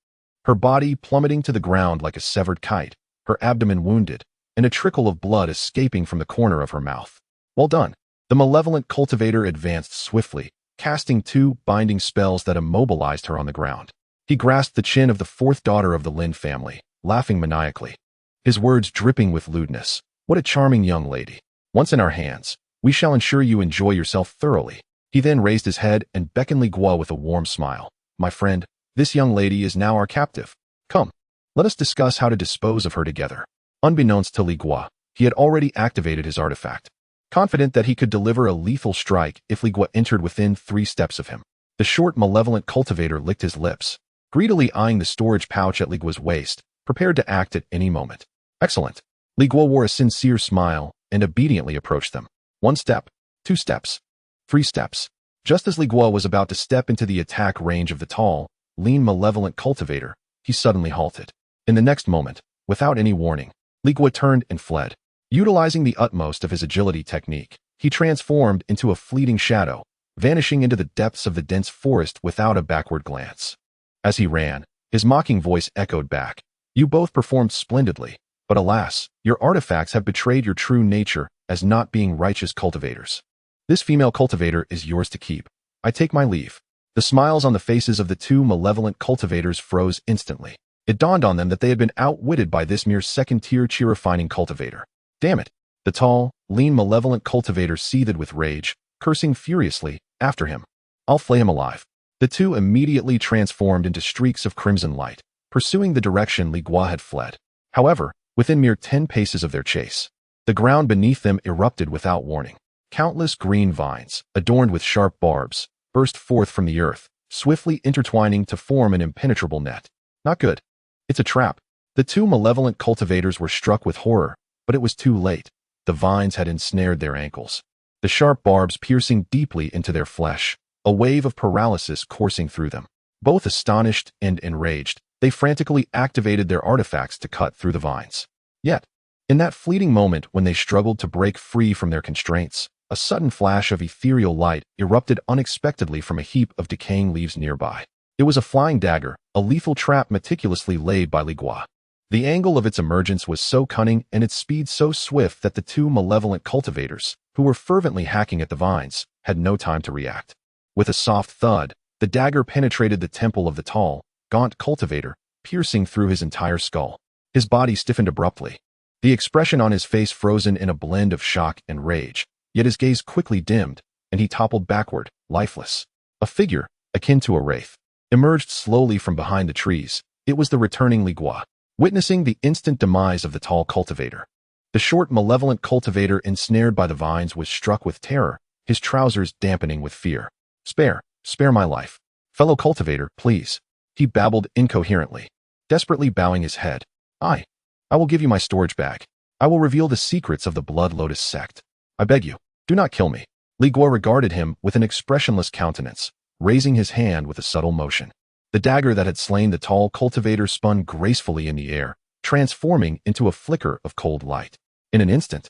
her body plummeting to the ground like a severed kite, her abdomen wounded, and a trickle of blood escaping from the corner of her mouth. "Well done." The malevolent cultivator advanced swiftly, casting 2 binding spells that immobilized her on the ground. He grasped the chin of the fourth daughter of the Lin family, laughing maniacally, his words dripping with lewdness. "What a charming young lady. Once in our hands, we shall ensure you enjoy yourself thoroughly." He then raised his head and beckoned Li Guo with a warm smile. "My friend, this young lady is now our captive. Come, let us discuss how to dispose of her together." Unbeknownst to Li Guo, he had already activated his artifact, confident that he could deliver a lethal strike if Li Guo entered within 3 steps of him. The short, malevolent cultivator licked his lips, greedily eyeing the storage pouch at Li Guo's waist, prepared to act at any moment. "Excellent." Li Guo wore a sincere smile and obediently approached them. 1 step, 2 steps, 3 steps. Just as Li Guo was about to step into the attack range of the tall, lean, malevolent cultivator, he suddenly halted. In the next moment, without any warning, Li Guo turned and fled. Utilizing the utmost of his agility technique, he transformed into a fleeting shadow, vanishing into the depths of the dense forest without a backward glance. As he ran, his mocking voice echoed back, "You both performed splendidly, but alas, your artifacts have betrayed your true nature as not being righteous cultivators. This female cultivator is yours to keep. I take my leave." The smiles on the faces of the 2 malevolent cultivators froze instantly. It dawned on them that they had been outwitted by this mere second-tier chi-refining cultivator. "Damn it!" The tall, lean, malevolent cultivator seethed with rage, cursing furiously after him. "I'll flay him alive." The 2 immediately transformed into streaks of crimson light, pursuing the direction Li Guo had fled. However, within mere 10 paces of their chase, The ground beneath them erupted without warning. Countless green vines, adorned with sharp barbs, burst forth from the earth, swiftly intertwining to form an impenetrable net. Not good. It's a trap. The two malevolent cultivators were struck with horror, but it was too late. The vines had ensnared their ankles, the sharp barbs piercing deeply into their flesh, a wave of paralysis coursing through them. Both astonished and enraged, they frantically activated their artifacts to cut through the vines. Yet, in that fleeting moment when they struggled to break free from their constraints, a sudden flash of ethereal light erupted unexpectedly from a heap of decaying leaves nearby. It was a flying dagger, a lethal trap meticulously laid by Li Guo. The angle of its emergence was so cunning and its speed so swift that the two malevolent cultivators, who were fervently hacking at the vines, had no time to react. With a soft thud, the dagger penetrated the temple of the tall, gaunt cultivator, piercing through his entire skull. His body stiffened abruptly, the expression on his face frozen in a blend of shock and rage, yet his gaze quickly dimmed, and he toppled backward, lifeless. A figure, akin to a wraith, emerged slowly from behind the trees. It was the returning Li Guo. Witnessing the instant demise of the tall cultivator, the short, malevolent cultivator ensnared by the vines was struck with terror, his trousers dampening with fear. Spare my life. Fellow cultivator, please. He babbled incoherently, desperately bowing his head. I will give you my storage bag. I will reveal the secrets of the Blood Lotus sect. I beg you, do not kill me. Li Guo regarded him with an expressionless countenance, raising his hand with a subtle motion. The dagger that had slain the tall cultivator spun gracefully in the air, transforming into a flicker of cold light. In an instant,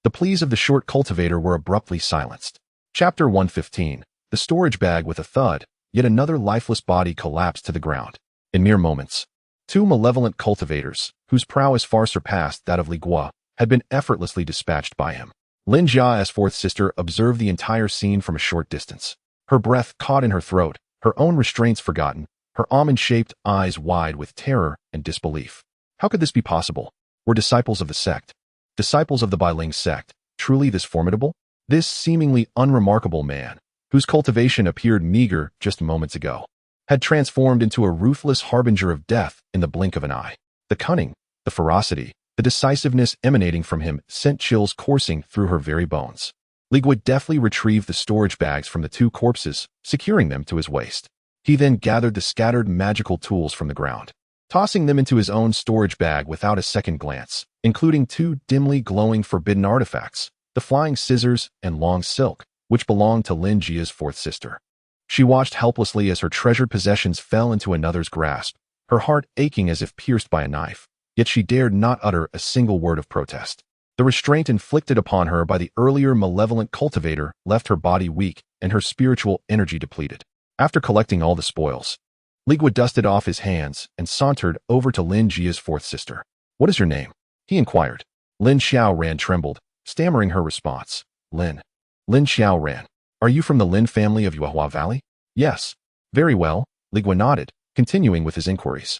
the pleas of the short cultivator were abruptly silenced. Chapter 115. The storage bag. With a thud, yet another lifeless body collapsed to the ground. In mere moments, two malevolent cultivators, whose prowess far surpassed that of Li Guo, had been effortlessly dispatched by him. Lin Jia's fourth sister observed the entire scene from a short distance. Her breath caught in her throat, her own restraints forgotten, her almond-shaped eyes wide with terror and disbelief. How could this be possible? Were disciples of the sect, disciples of the Biling sect, truly this formidable? This seemingly unremarkable man, whose cultivation appeared meager just moments ago, had transformed into a ruthless harbinger of death in the blink of an eye. The cunning, the ferocity, the decisiveness emanating from him sent chills coursing through her very bones. Li Guo deftly retrieved the storage bags from the two corpses, securing them to his waist. He then gathered the scattered magical tools from the ground, tossing them into his own storage bag without a second glance, including two dimly glowing forbidden artifacts, the flying scissors and long silk, which belonged to Lin Jia's fourth sister. She watched helplessly as her treasured possessions fell into another's grasp, her heart aching as if pierced by a knife, yet she dared not utter a single word of protest. The restraint inflicted upon her by the earlier malevolent cultivator left her body weak and her spiritual energy depleted. After collecting all the spoils, Li Guo dusted off his hands and sauntered over to Lin Jia's fourth sister. "What is your name?" he inquired. Lin Xiaoran trembled, stammering her response. Lin Xiaoran. Are you from the Lin family of Yuehua Valley? Yes. Very well, Li Guo nodded, continuing with his inquiries.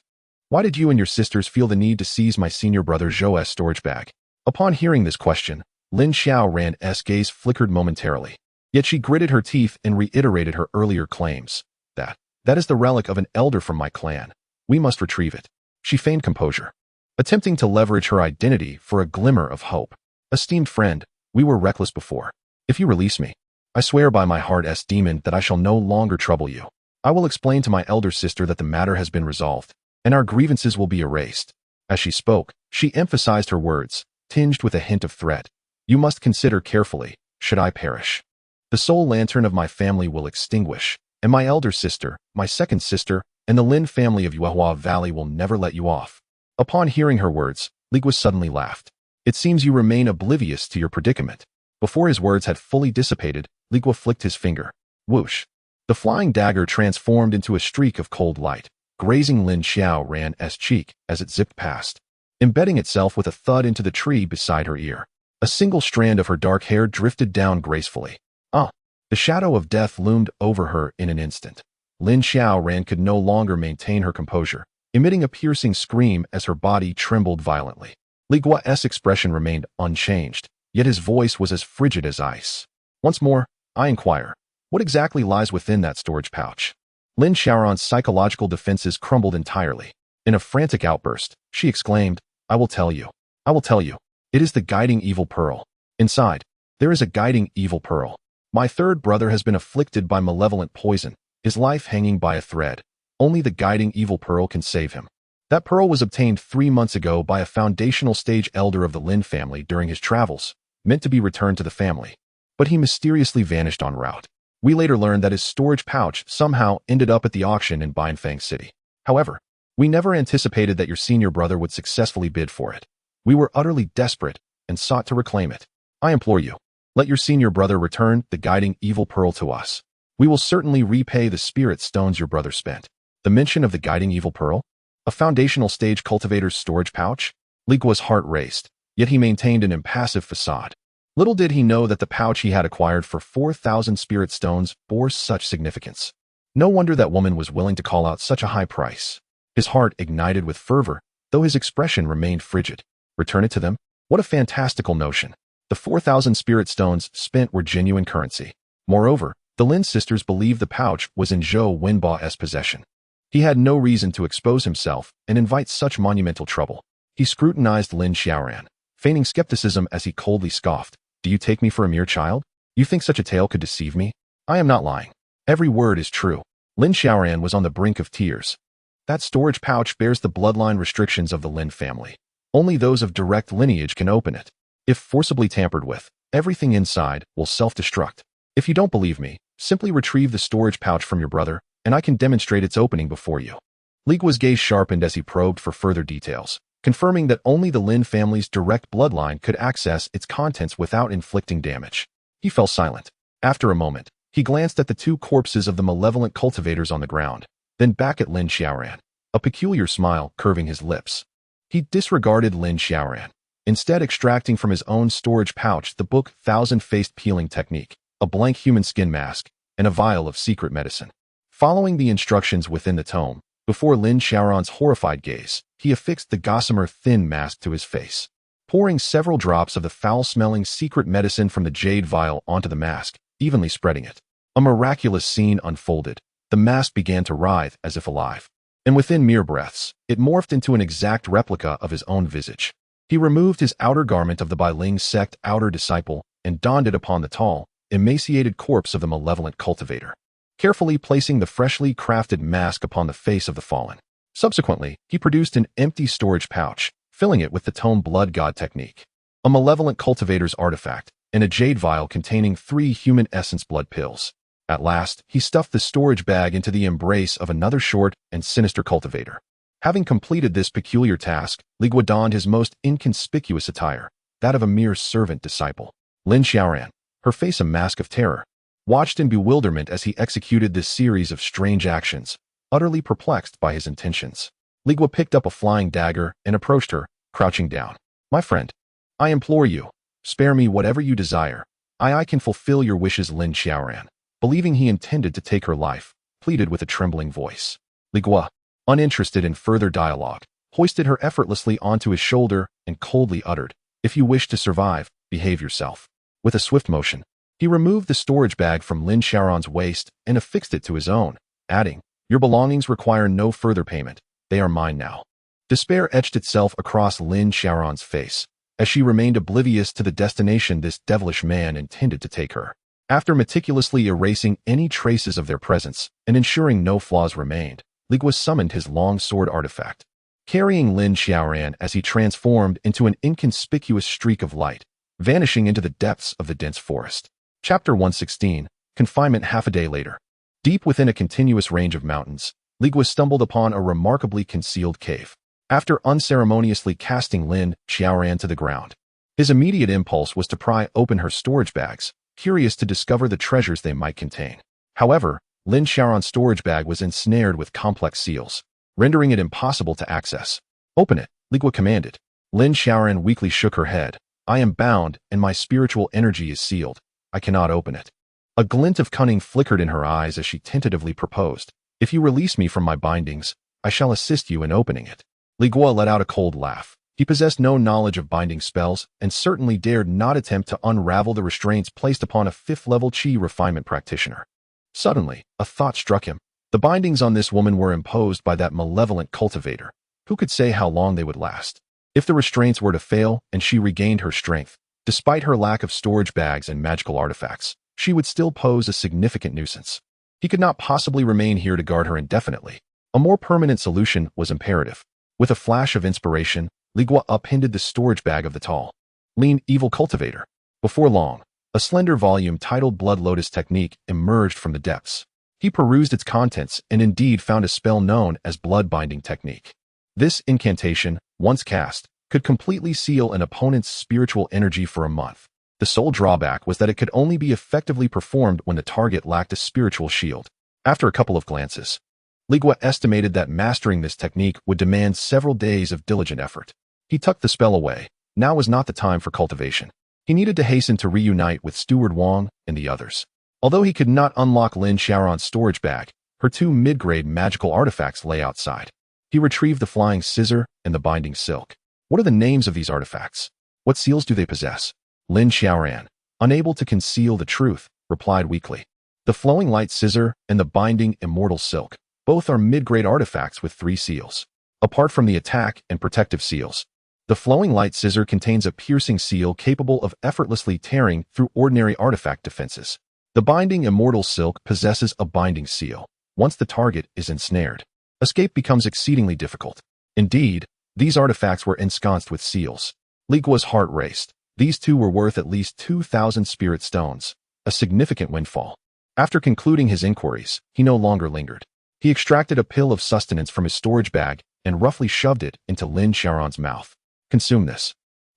Why did you and your sisters feel the need to seize my senior brother Zhou's storage bag? Upon hearing this question, Lin Xiaoran's gaze flickered momentarily. Yet she gritted her teeth and reiterated her earlier claims. That is the relic of an elder from my clan. We must retrieve it. She feigned composure, attempting to leverage her identity for a glimmer of hope. Esteemed friend, we were reckless before. If you release me, I swear by my heart's demon that I shall no longer trouble you. I will explain to my elder sister that the matter has been resolved, and our grievances will be erased. As she spoke, she emphasized her words, tinged with a hint of threat. You must consider carefully, should I perish. The sole lantern of my family will extinguish, and my elder sister, my second sister, and the Lin family of Yuehua Valley will never let you off. Upon hearing her words, Li Guo suddenly laughed. It seems you remain oblivious to your predicament. Before his words had fully dissipated, Li Guo flicked his finger. Whoosh! The flying dagger transformed into a streak of cold light, grazing Lin Xiaoran's cheek as it zipped past, embedding itself with a thud into the tree beside her ear. A single strand of her dark hair drifted down gracefully. The shadow of death loomed over her in an instant. Lin Xiaoran could no longer maintain her composure, emitting a piercing scream as her body trembled violently. Li Guo's expression remained unchanged, yet his voice was as frigid as ice. Once more, I inquire, what exactly lies within that storage pouch? Lin Xiaoran's psychological defenses crumbled entirely. In a frantic outburst, she exclaimed, I will tell you. It is the guiding evil pearl. Inside, there is a guiding evil pearl. My third brother has been afflicted by malevolent poison, his life hanging by a thread. Only the guiding evil pearl can save him. That pearl was obtained 3 months ago by a foundational stage elder of the Lin family during his travels, meant to be returned to the family. But he mysteriously vanished en route. We later learned that his storage pouch somehow ended up at the auction in Binfang City. However, we never anticipated that your senior brother would successfully bid for it. We were utterly desperate and sought to reclaim it. I implore you, let your senior brother return the guiding evil pearl to us. We will certainly repay the spirit stones your brother spent. The mention of the guiding evil pearl? A foundational stage cultivator's storage pouch? Li Guo's heart raced, yet he maintained an impassive facade. Little did he know that the pouch he had acquired for 4,000 spirit stones bore such significance. No wonder that woman was willing to call out such a high price. His heart ignited with fervor, though his expression remained frigid. Return it to them? What a fantastical notion. The 4,000 spirit stones spent were genuine currency. Moreover, the Lin sisters believed the pouch was in Zhou Wenba's possession. He had no reason to expose himself and invite such monumental trouble. He scrutinized Lin Xiaoran, feigning skepticism as he coldly scoffed. Do you take me for a mere child? You think such a tale could deceive me? I am not lying. Every word is true. Lin Xiaoran was on the brink of tears. That storage pouch bears the bloodline restrictions of the Lin family. Only those of direct lineage can open it. If forcibly tampered with, everything inside will self-destruct. If you don't believe me, simply retrieve the storage pouch from your brother, and I can demonstrate its opening before you. Li Guo's gaze sharpened as he probed for further details, confirming that only the Lin family's direct bloodline could access its contents without inflicting damage. He fell silent. After a moment, he glanced at the 2 corpses of the malevolent cultivators on the ground, then back at Lin Xiaoran, a peculiar smile curving his lips. He disregarded Lin Xiaoran, instead extracting from his own storage pouch the book Thousand-Faced Peeling Technique, a blank human skin mask, and a vial of secret medicine. Following the instructions within the tome, before Lin Xiaoran's horrified gaze, he affixed the gossamer thin mask to his face. Pouring several drops of the foul-smelling secret medicine from the jade vial onto the mask, evenly spreading it. A miraculous scene unfolded. The mask began to writhe as if alive. And within mere breaths, it morphed into an exact replica of his own visage. He removed his outer garment of the Bailing sect outer disciple and donned it upon the tall, emaciated corpse of the malevolent cultivator, carefully placing the freshly crafted mask upon the face of the fallen. Subsequently, he produced an empty storage pouch, filling it with the tome blood god technique, a malevolent cultivator's artifact, and a jade vial containing 3 human essence blood pills. At last, he stuffed the storage bag into the embrace of another short and sinister cultivator. Having completed this peculiar task, Li Guo donned his most inconspicuous attire, that of a mere servant disciple. Lin Xiaoran, her face a mask of terror, watched in bewilderment as he executed this series of strange actions, utterly perplexed by his intentions. Li Guo picked up a flying dagger and approached her, crouching down. My friend, I implore you, spare me whatever you desire. I can fulfill your wishes. Lin Xiaoran, believing he intended to take her life, pleaded with a trembling voice. Li Guo, uninterested in further dialogue, hoisted her effortlessly onto his shoulder and coldly uttered, if you wish to survive, behave yourself. With a swift motion, he removed the storage bag from Lin Xiaoran's waist and affixed it to his own, adding, your belongings require no further payment. They are mine now. Despair etched itself across Lin Xiaoran's face, as she remained oblivious to the destination this devilish man intended to take her. After meticulously erasing any traces of their presence and ensuring no flaws remained, Li Guo summoned his long sword artifact, carrying Lin Xiaoran as he transformed into an inconspicuous streak of light, vanishing into the depths of the dense forest. Chapter 116, Confinement. Half a day later. Deep within a continuous range of mountains, Li Guo stumbled upon a remarkably concealed cave. After unceremoniously casting Lin Xiaoran to the ground, his immediate impulse was to pry open her storage bags, curious to discover the treasures they might contain. However, Lin Xiaoran's storage bag was ensnared with complex seals, rendering it impossible to access. Open it, Li Guo commanded. Lin Xiaoran weakly shook her head. I am bound, and my spiritual energy is sealed. I cannot open it. A glint of cunning flickered in her eyes as she tentatively proposed. If you release me from my bindings, I shall assist you in opening it. Li Guo let out a cold laugh. He possessed no knowledge of binding spells and certainly dared not attempt to unravel the restraints placed upon a 5th-level qi refinement practitioner. Suddenly, a thought struck him. The bindings on this woman were imposed by that malevolent cultivator. Who could say how long they would last? If the restraints were to fail and she regained her strength, despite her lack of storage bags and magical artifacts, she would still pose a significant nuisance. He could not possibly remain here to guard her indefinitely. A more permanent solution was imperative. With a flash of inspiration, Li Guo upended the storage bag of the tall, lean, evil cultivator. Before long, a slender volume titled Blood Lotus Technique emerged from the depths. He perused its contents and indeed found a spell known as Blood Binding Technique. This incantation, once cast, could completely seal an opponent's spiritual energy for a month. The sole drawback was that it could only be effectively performed when the target lacked a spiritual shield. After a couple of glances, Li Guo estimated that mastering this technique would demand several days of diligent effort. He tucked the spell away. Now was not the time for cultivation. He needed to hasten to reunite with Steward Wang and the others. Although he could not unlock Lin Xiaoran's storage bag, her two mid-grade magical artifacts lay outside. He retrieved the flying scissor and the binding silk. What are the names of these artifacts? What seals do they possess? Lin Xiaoran, unable to conceal the truth, replied weakly. The flowing light scissor and the binding immortal silk. Both are mid-grade artifacts with 3 seals. Apart from the attack and protective seals, the flowing light scissor contains a piercing seal capable of effortlessly tearing through ordinary artifact defenses. The binding immortal silk possesses a binding seal. Once the target is ensnared, escape becomes exceedingly difficult. Indeed, these artifacts were ensconced with seals. Li Guo's heart raced. These two were worth at least 2,000 spirit stones, a significant windfall. After concluding his inquiries, he no longer lingered. He extracted a pill of sustenance from his storage bag and roughly shoved it into Lin Xiaoran's mouth. Consume this.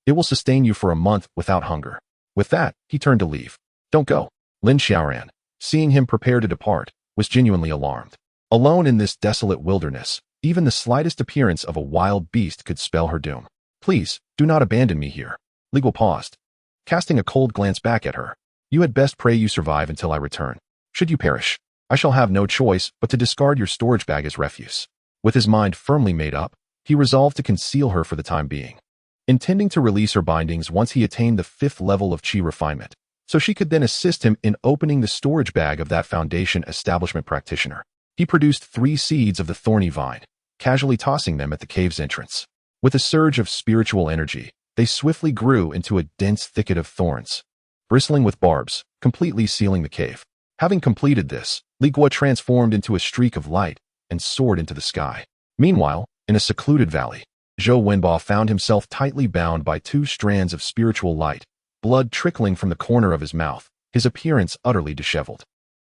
It will sustain you for a month without hunger. With that, he turned to leave. Don't go. Lin Xiaoran, seeing him prepare to depart, was genuinely alarmed. Alone in this desolate wilderness, even the slightest appearance of a wild beast could spell her doom. Please, do not abandon me here. Li Guo paused, casting a cold glance back at her. You had best pray you survive until I return. Should you perish, I shall have no choice but to discard your storage bag as refuse. With his mind firmly made up, he resolved to conceal her for the time being, intending to release her bindings once he attained the 5th level of Qi refinement, so she could then assist him in opening the storage bag of that Foundation establishment practitioner. He produced 3 seeds of the thorny vine, casually tossing them at the cave's entrance. With a surge of spiritual energy, they swiftly grew into a dense thicket of thorns, bristling with barbs, completely sealing the cave. Having completed this, Li Guo transformed into a streak of light and soared into the sky. Meanwhile, in a secluded valley, Zhou Wenbo found himself tightly bound by 2 strands of spiritual light, blood trickling from the corner of his mouth, his appearance utterly disheveled.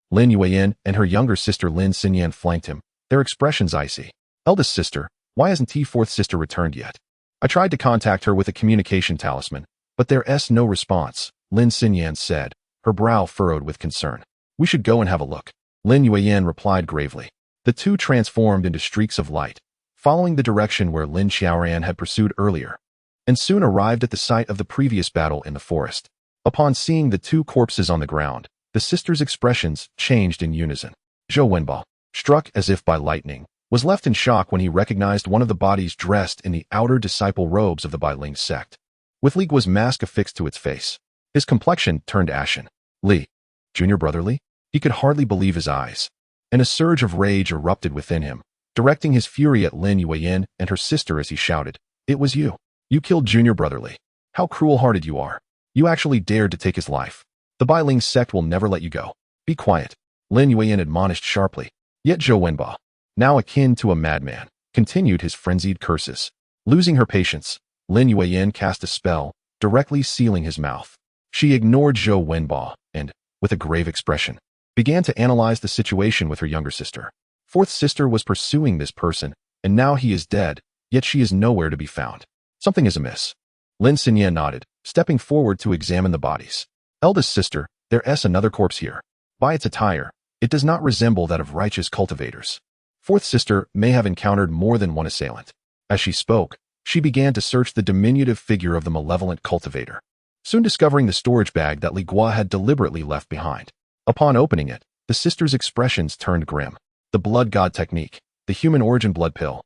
Lin Yueyin and her younger sister Lin Xinyan flanked him, their expressions icy. Eldest sister, why hasn't T 4th sister returned yet? I tried to contact her with a communication talisman, but there's no response, Lin Xinyan said, her brow furrowed with concern. We should go and have a look. Lin Yueyin replied gravely. The two transformed into streaks of light, following the direction where Lin Xiaoran had pursued earlier, and soon arrived at the site of the previous battle in the forest. Upon seeing the 2 corpses on the ground, the sisters' expressions changed in unison. Zhou Wenbo, struck as if by lightning, was left in shock when he recognized one of the bodies dressed in the outer disciple robes of the Bailing sect, with Li Guo's mask affixed to its face. His complexion turned ashen. Li, junior brother Li? He could hardly believe his eyes, and a surge of rage erupted within him, directing his fury at Lin Yueyin and her sister as he shouted, "It was you. You killed junior brother Li. How cruel-hearted you are. You actually dared to take his life. The Bailing sect will never let you go. Be quiet," Lin Yueyin admonished sharply. Yet Zhou Wenbo, now akin to a madman, continued his frenzied curses. Losing her patience, Lin Yueyin cast a spell, directly sealing his mouth. She ignored Zhou Wenbo and, with a grave expression, began to analyze the situation with her younger sister. 4th sister was pursuing this person, and now he is dead, yet she is nowhere to be found. Something is amiss. Lin Xinyan nodded, stepping forward to examine the bodies. Eldest sister, there's another corpse here. By its attire, it does not resemble that of righteous cultivators. 4th sister may have encountered more than one assailant. As she spoke, she began to search the diminutive figure of the malevolent cultivator, soon discovering the storage bag that Li Guo had deliberately left behind. Upon opening it, the sisters' expressions turned grim. The blood god technique, the human origin blood pill.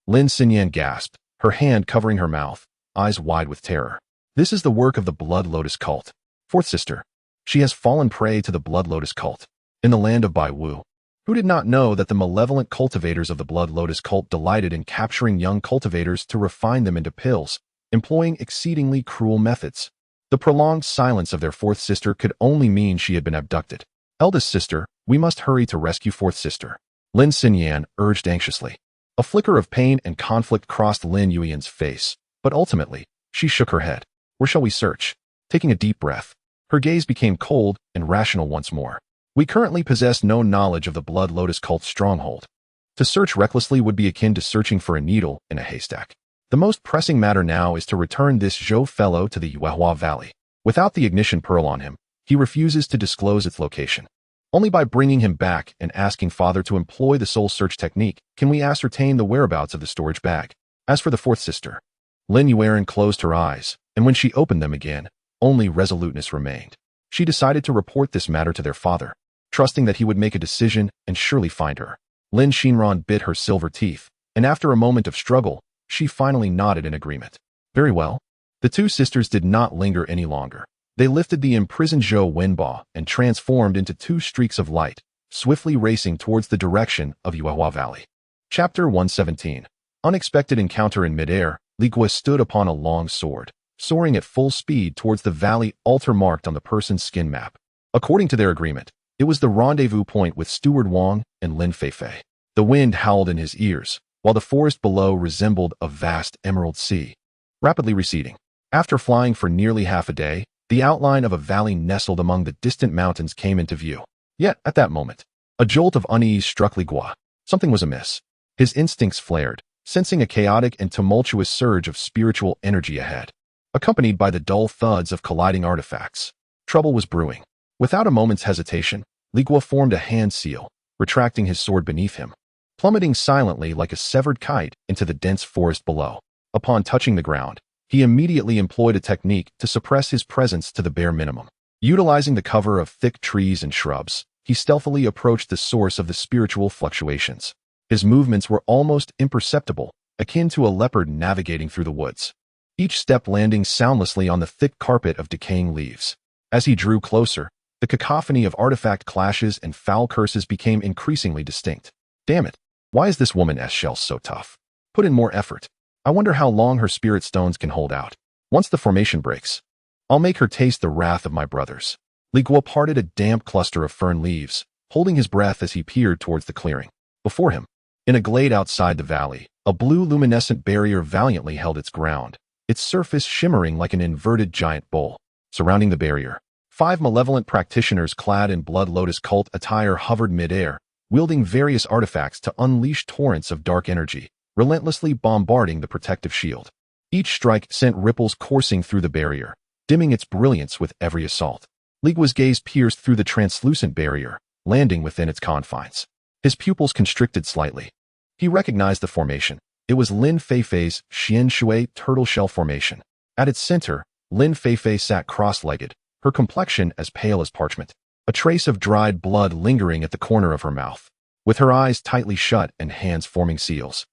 Lin Xinyan gasped, her hand covering her mouth, eyes wide with terror. This is the work of the Blood Lotus cult. 4th sister. She has fallen prey to the Blood Lotus cult. In the land of Bai Wu, Who did not know that the malevolent cultivators of the Blood Lotus cult delighted in capturing young cultivators to refine them into pills, employing exceedingly cruel methods? The prolonged silence of their fourth sister could only mean she had been abducted. Eldest sister, we must hurry to rescue fourth sister, Lin Xinyan urged anxiously. A flicker of pain and conflict crossed Lin Yuyan's face, but ultimately, she shook her head. Where shall we search? Taking a deep breath, her gaze became cold and rational once more. We currently possess no knowledge of the Blood Lotus cult's stronghold. To search recklessly would be akin to searching for a needle in a haystack. The most pressing matter now is to return this Zhou fellow to the Yuehua Valley. Without the ignition pearl on him, he refuses to disclose its location. Only by bringing him back and asking Father to employ the soul search technique can we ascertain the whereabouts of the storage bag. As for the fourth sister, Lin Yuan closed her eyes, and when she opened them again, only resoluteness remained. She decided to report this matter to their father, trusting that he would make a decision and surely find her. Lin Xinran bit her silver teeth, and after a moment of struggle, she finally nodded in agreement. Very well. The two sisters did not linger any longer. They lifted the imprisoned Zhou Wenba and transformed into two streaks of light, swiftly racing towards the direction of Yuehua Valley. Chapter 117. Unexpected encounter in midair, Li Guo stood upon a long sword, soaring at full speed towards the valley altar marked on the person's skin map. According to their agreement, it was the rendezvous point with Steward Wang and Lin Feifei. The wind howled in his ears, while the forest below resembled a vast emerald sea, rapidly receding. After flying for nearly half a day, the outline of a valley nestled among the distant mountains came into view. Yet, at that moment, a jolt of unease struck Li Guo. Something was amiss. His instincts flared, sensing a chaotic and tumultuous surge of spiritual energy ahead, accompanied by the dull thuds of colliding artifacts. Trouble was brewing. Without a moment's hesitation, Li Guo formed a hand seal, retracting his sword beneath him, plummeting silently like a severed kite into the dense forest below. Upon touching the ground, he immediately employed a technique to suppress his presence to the bare minimum. Utilizing the cover of thick trees and shrubs, he stealthily approached the source of the spiritual fluctuations. His movements were almost imperceptible, akin to a leopard navigating through the woods, each step landing soundlessly on the thick carpet of decaying leaves. As he drew closer, the cacophony of artifact clashes and foul curses became increasingly distinct. Damn it, why is this woman's shell so tough? Put in more effort. I wonder how long her spirit stones can hold out. Once the formation breaks, I'll make her taste the wrath of my brothers. Li Guo parted a damp cluster of fern leaves, holding his breath as he peered towards the clearing. Before him, in a glade outside the valley, a blue luminescent barrier valiantly held its ground, its surface shimmering like an inverted giant bowl. Surrounding the barrier, 5 malevolent practitioners clad in Blood Lotus cult attire hovered midair, wielding various artifacts to unleash torrents of dark energy, relentlessly bombarding the protective shield. Each strike sent ripples coursing through the barrier, dimming its brilliance with every assault. Li Guo's gaze pierced through the translucent barrier, landing within its confines. His pupils constricted slightly. He recognized the formation. It was Lin Feifei's Xian Shui turtle shell formation. At its center, Lin Feifei sat cross-legged, her complexion as pale as parchment, a trace of dried blood lingering at the corner of her mouth, with her eyes tightly shut and hands forming seals.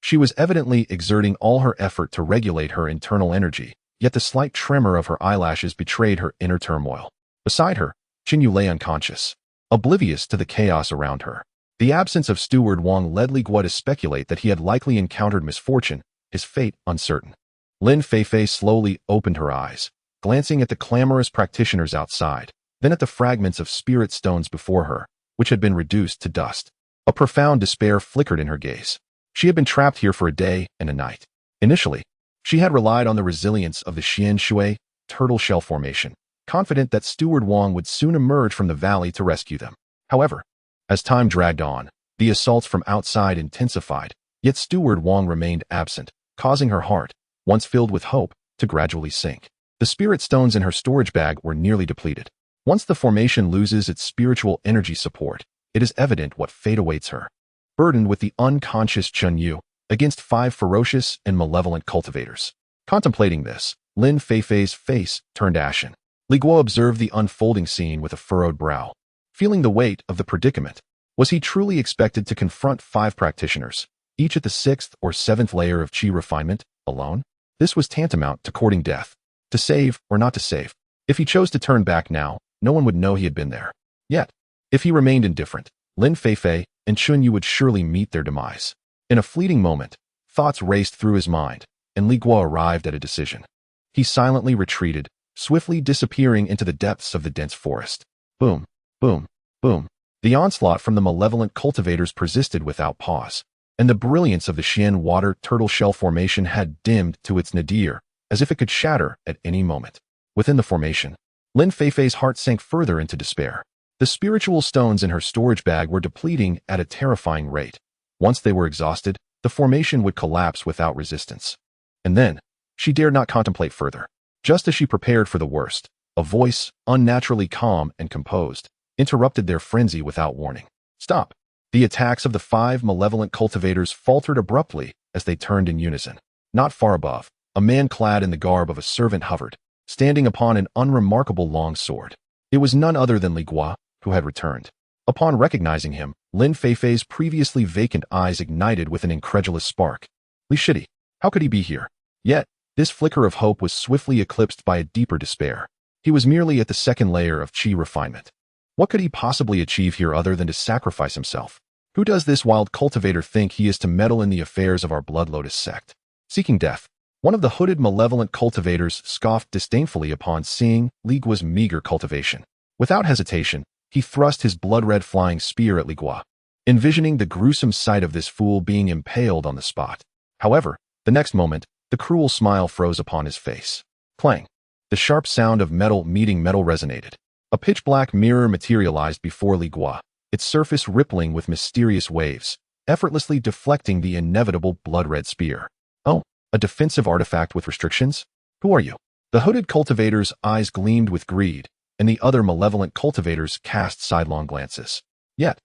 She was evidently exerting all her effort to regulate her internal energy, yet the slight tremor of her eyelashes betrayed her inner turmoil. Beside her, Qinyu lay unconscious, oblivious to the chaos around her. The absence of Steward Wang led Li Guo to speculate that he had likely encountered misfortune, his fate uncertain. Lin Feifei slowly opened her eyes, glancing at the clamorous practitioners outside, then at the fragments of spirit stones before her, which had been reduced to dust. A profound despair flickered in her gaze. She had been trapped here for a day and a night. Initially, she had relied on the resilience of the Xian Shui turtle shell formation, confident that Steward Wang would soon emerge from the valley to rescue them. However, as time dragged on, the assaults from outside intensified, yet Steward Wang remained absent, causing her heart, once filled with hope, to gradually sink. The spirit stones in her storage bag were nearly depleted. Once the formation loses its spiritual energy support, it is evident what fate awaits her. Burdened with the unconscious Chen Yu, against 5 ferocious and malevolent cultivators. Contemplating this, Lin Feifei's face turned ashen. Li Guo observed the unfolding scene with a furrowed brow. Feeling the weight of the predicament, was he truly expected to confront 5 practitioners, each at the 6th or 7th layer of qi refinement, alone? This was tantamount to courting death. To save or not to save. If he chose to turn back now, no one would know he had been there. Yet, if he remained indifferent, Lin Feifei and Chun Yu would surely meet their demise. In a fleeting moment, thoughts raced through his mind, and Li Guo arrived at a decision. He silently retreated, swiftly disappearing into the depths of the dense forest. Boom, boom, boom. The onslaught from the malevolent cultivators persisted without pause, and the brilliance of the Xian water turtle shell formation had dimmed to its nadir, as if it could shatter at any moment. Within the formation, Lin Feifei's heart sank further into despair. The spiritual stones in her storage bag were depleting at a terrifying rate. Once they were exhausted, the formation would collapse without resistance. And then, she dared not contemplate further. Just as she prepared for the worst, a voice, unnaturally calm and composed, interrupted their frenzy without warning. Stop! The attacks of the 5 malevolent cultivators faltered abruptly as they turned in unison. Not far above, a man clad in the garb of a servant hovered, standing upon an unremarkable long sword. It was none other than Li Guo, who had returned. Upon recognizing him, Lin Feifei's previously vacant eyes ignited with an incredulous spark. Li Shidi, how could he be here? Yet, this flicker of hope was swiftly eclipsed by a deeper despair. He was merely at the second layer of qi refinement. What could he possibly achieve here other than to sacrifice himself? Who does this wild cultivator think he is to meddle in the affairs of our Blood Lotus sect? Seeking death. One of the hooded malevolent cultivators scoffed disdainfully upon seeing Li Guo's meager cultivation. Without hesitation, he thrust his blood-red flying spear at Li Guo, envisioning the gruesome sight of this fool being impaled on the spot. However, the next moment, the cruel smile froze upon his face. Clang! The sharp sound of metal meeting metal resonated. A pitch-black mirror materialized before Li Guo, its surface rippling with mysterious waves, effortlessly deflecting the inevitable blood-red spear. Oh, a defensive artifact with restrictions? Who are you? The hooded cultivator's eyes gleamed with greed, and the other malevolent cultivators cast sidelong glances. Yet,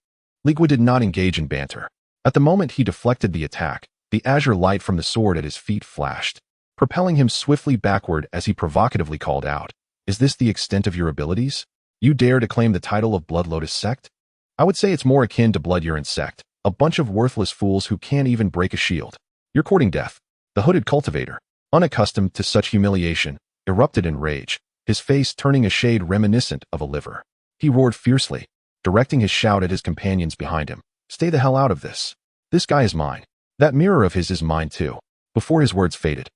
Li Guo did not engage in banter. At the moment he deflected the attack, the azure light from the sword at his feet flashed, propelling him swiftly backward as he provocatively called out, "Is this the extent of your abilities? You dare to claim the title of Blood Lotus sect? I would say it's more akin to Blood Urine sect, a bunch of worthless fools who can't even break a shield. You're courting death." The hooded cultivator, unaccustomed to such humiliation, erupted in rage, his face turning a shade reminiscent of a liver. He roared fiercely, directing his shout at his companions behind him. "Stay the hell out of this. This guy is mine. That mirror of his is mine too." Before his words faded,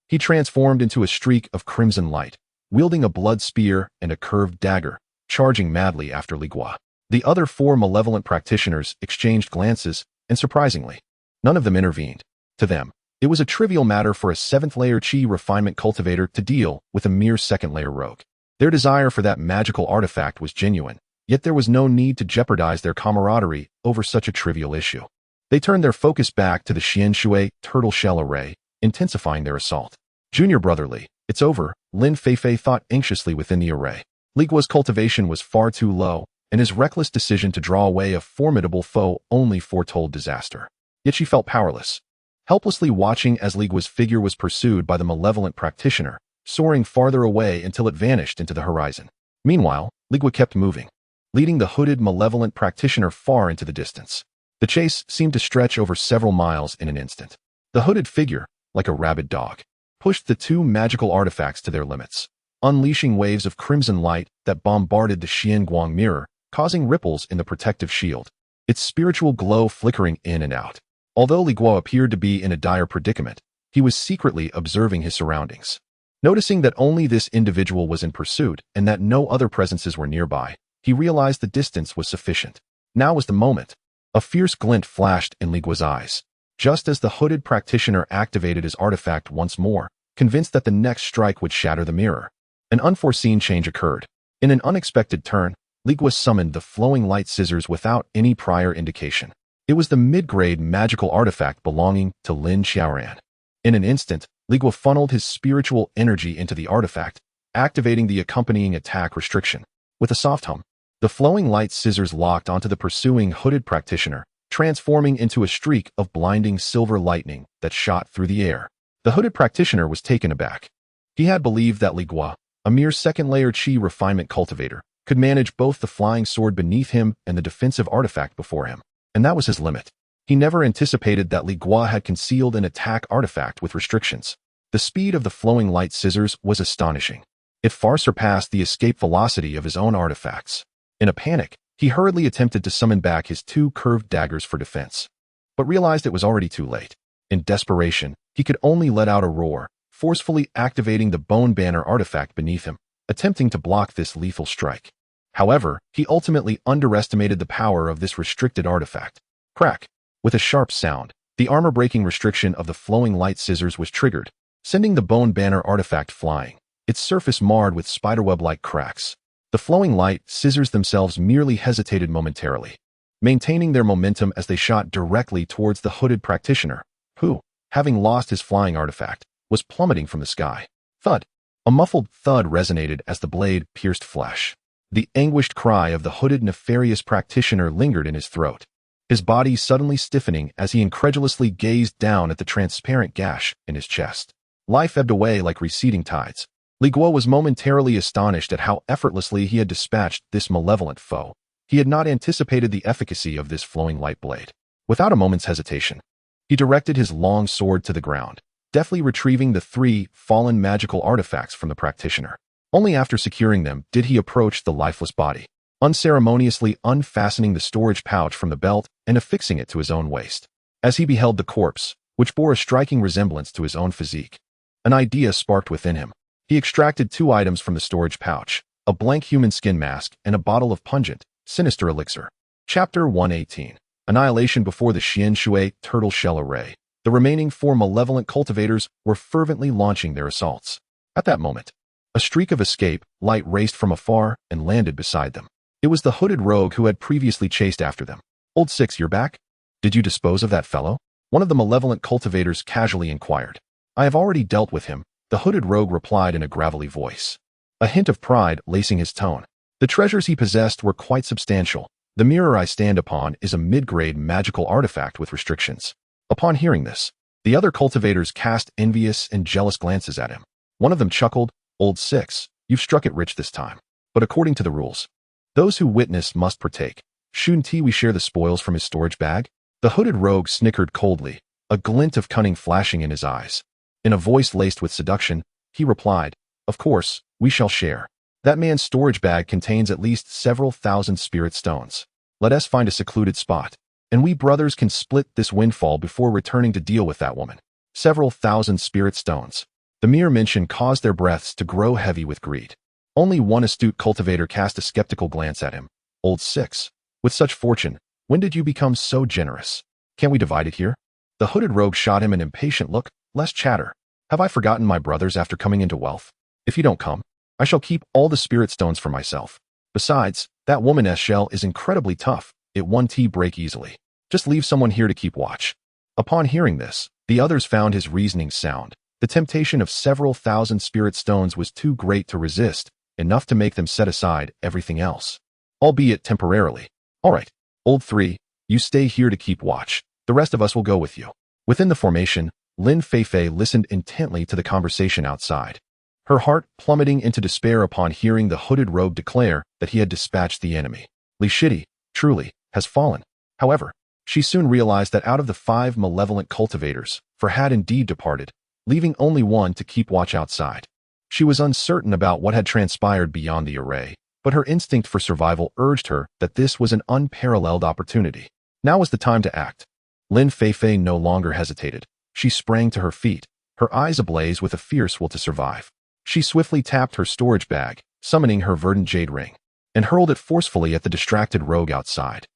he transformed into a streak of crimson light, wielding a blood spear and a curved dagger, charging madly after Li Guo. The other 4 malevolent practitioners exchanged glances, and surprisingly, none of them intervened. To them, it was a trivial matter for a 7th-layer qi refinement cultivator to deal with a mere 2nd-layer rogue. Their desire for that magical artifact was genuine, yet there was no need to jeopardize their camaraderie over such a trivial issue. They turned their focus back to the Xian Shui turtle shell array, intensifying their assault. Junior brotherly, it's over, Lin Feifei thought anxiously within the array. Li Guo's cultivation was far too low, and his reckless decision to draw away a formidable foe only foretold disaster. Yet she felt powerless, helplessly watching as Li Guo's figure was pursued by the malevolent practitioner, soaring farther away until it vanished into the horizon. Meanwhile, Li Guo kept moving, leading the hooded malevolent practitioner far into the distance. The chase seemed to stretch over several miles in an instant. The hooded figure, like a rabid dog, pushed the 2 magical artifacts to their limits, unleashing waves of crimson light that bombarded the Xianguang mirror, causing ripples in the protective shield, its spiritual glow flickering in and out. Although Li Guo appeared to be in a dire predicament, he was secretly observing his surroundings. Noticing that only this individual was in pursuit and that no other presences were nearby, he realized the distance was sufficient. Now was the moment. A fierce glint flashed in Li Guo's eyes, just as the hooded practitioner activated his artifact once more, convinced that the next strike would shatter the mirror. An unforeseen change occurred. In an unexpected turn, Li Guo summoned the flowing light scissors without any prior indication. It was the mid-grade magical artifact belonging to Lin Xiaoran. In an instant, Li Guo funneled his spiritual energy into the artifact, activating the accompanying attack restriction. With a soft hum, the flowing light scissors locked onto the pursuing hooded practitioner, transforming into a streak of blinding silver lightning that shot through the air. The hooded practitioner was taken aback. He had believed that Li Guo, a mere 2nd-layer qi refinement cultivator, could manage both the flying sword beneath him and the defensive artifact before him. And that was his limit. He never anticipated that Li Guo had concealed an attack artifact with restrictions. The speed of the flowing light scissors was astonishing. It far surpassed the escape velocity of his own artifacts. In a panic, He hurriedly attempted to summon back his two curved daggers for defense, but realized it was already too late. In desperation, he could only let out a roar, forcefully activating the bone banner artifact beneath him, attempting to block this lethal strike. However, he ultimately underestimated the power of this restricted artifact. Crack! With a sharp sound, the armor-breaking restriction of the flowing light scissors was triggered, sending the bone banner artifact flying, its surface marred with spiderweb-like cracks. The flowing light scissors themselves merely hesitated momentarily, maintaining their momentum as they shot directly towards the hooded practitioner, who, having lost his flying artifact, was plummeting from the sky. Thud! A muffled thud resonated as the blade pierced flesh. The anguished cry of the hooded nefarious practitioner lingered in his throat, his body suddenly stiffening as he incredulously gazed down at the transparent gash in his chest. Life ebbed away like receding tides. Li Guo was momentarily astonished at how effortlessly he had dispatched this malevolent foe. He had not anticipated the efficacy of this flowing light blade. Without a moment's hesitation, he directed his long sword to the ground, deftly retrieving the three fallen magical artifacts from the practitioner. Only after securing them did he approach the lifeless body, unceremoniously unfastening the storage pouch from the belt and affixing it to his own waist. As he beheld the corpse, which bore a striking resemblance to his own physique, an idea sparked within him. He extracted two items from the storage pouch, a blank human skin mask and a bottle of pungent, sinister elixir. Chapter 118. Annihilation before the Xian Shui turtle shell array. The remaining four malevolent cultivators were fervently launching their assaults. At that moment, a streak of escape light raced from afar and landed beside them. It was the hooded rogue who had previously chased after them. "Old Six, you're back? Did you dispose of that fellow?" One of the malevolent cultivators casually inquired. "I have already dealt with him," the hooded rogue replied in a gravelly voice, a hint of pride lacing his tone. The treasures he possessed were quite substantial. "The mirror I stand upon is a mid-grade magical artifact with restrictions." Upon hearing this, the other cultivators cast envious and jealous glances at him. One of them chuckled, "Old Six, you've struck it rich this time. But according to the rules, those who witness must partake. Shouldn't we share the spoils from his storage bag?" The hooded rogue snickered coldly, a glint of cunning flashing in his eyes. In a voice laced with seduction, he replied, "Of course, we shall share. That man's storage bag contains at least several thousand spirit stones. Let us find a secluded spot, and we brothers can split this windfall before returning to deal with that woman." Several thousand spirit stones. The mere mention caused their breaths to grow heavy with greed. Only one astute cultivator cast a skeptical glance at him. "Old Six, with such fortune, when did you become so generous? Can't we divide it here?" The hooded rogue shot him an impatient look. "Less chatter. Have I forgotten my brothers after coming into wealth? If you don't come, I shall keep all the spirit stones for myself. Besides, that woman's shell is incredibly tough. It won't break easily. Just leave someone here to keep watch." Upon hearing this, the others found his reasoning sound. The temptation of several thousand spirit stones was too great to resist, enough to make them set aside everything else, albeit temporarily. "All right, Old Three, you stay here to keep watch. The rest of us will go with you." Within the formation, Lin Feifei listened intently to the conversation outside, her heart plummeting into despair upon hearing the hooded rogue declare that he had dispatched the enemy. Li Shidi, truly, has fallen. However, she soon realized that out of the 5 malevolent cultivators, 4 had indeed departed, leaving only one to keep watch outside. She was uncertain about what had transpired beyond the array, but her instinct for survival urged her that this was an unparalleled opportunity. Now was the time to act. Lin Feifei no longer hesitated. She sprang to her feet, her eyes ablaze with a fierce will to survive. She swiftly tapped her storage bag, summoning her verdant jade ring, and hurled it forcefully at the distracted rogue outside.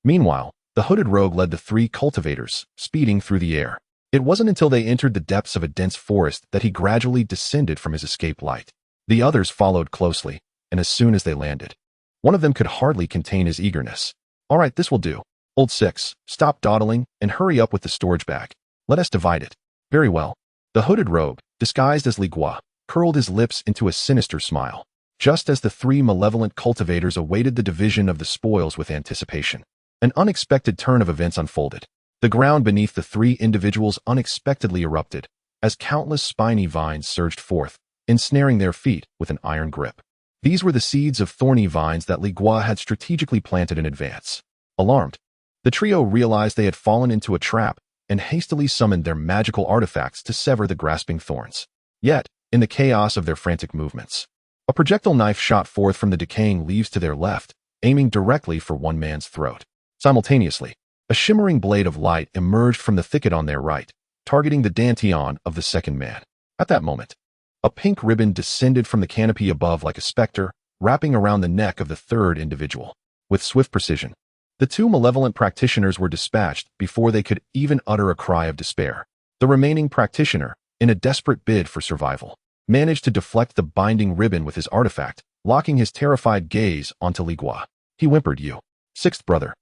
Meanwhile, the hooded rogue led the 3 cultivators, speeding through the air. It wasn't until they entered the depths of a dense forest that he gradually descended from his escape light. The others followed closely, and as soon as they landed, one of them could hardly contain his eagerness. "All right, this will do. Old Six, stop dawdling and hurry up with the storage bag. Let us divide it." "Very well." The hooded rogue, disguised as Li Guo, curled his lips into a sinister smile. Just as the 3 malevolent cultivators awaited the division of the spoils with anticipation, an unexpected turn of events unfolded. The ground beneath the 3 individuals unexpectedly erupted, as countless spiny vines surged forth, ensnaring their feet with an iron grip. These were the seeds of thorny vines that Li Guo had strategically planted in advance. Alarmed, the trio realized they had fallen into a trap and hastily summoned their magical artifacts to sever the grasping thorns. Yet, in the chaos of their frantic movements, a projectile knife shot forth from the decaying leaves to their left, aiming directly for one man's throat. Simultaneously, a shimmering blade of light emerged from the thicket on their right, targeting the dantian of the second man. At that moment, a pink ribbon descended from the canopy above like a specter, wrapping around the neck of the third individual. With swift precision, the two malevolent practitioners were dispatched before they could even utter a cry of despair. The remaining practitioner, in a desperate bid for survival, managed to deflect the binding ribbon with his artifact, locking his terrified gaze onto Li Guo. He whimpered, "You, sixth brother."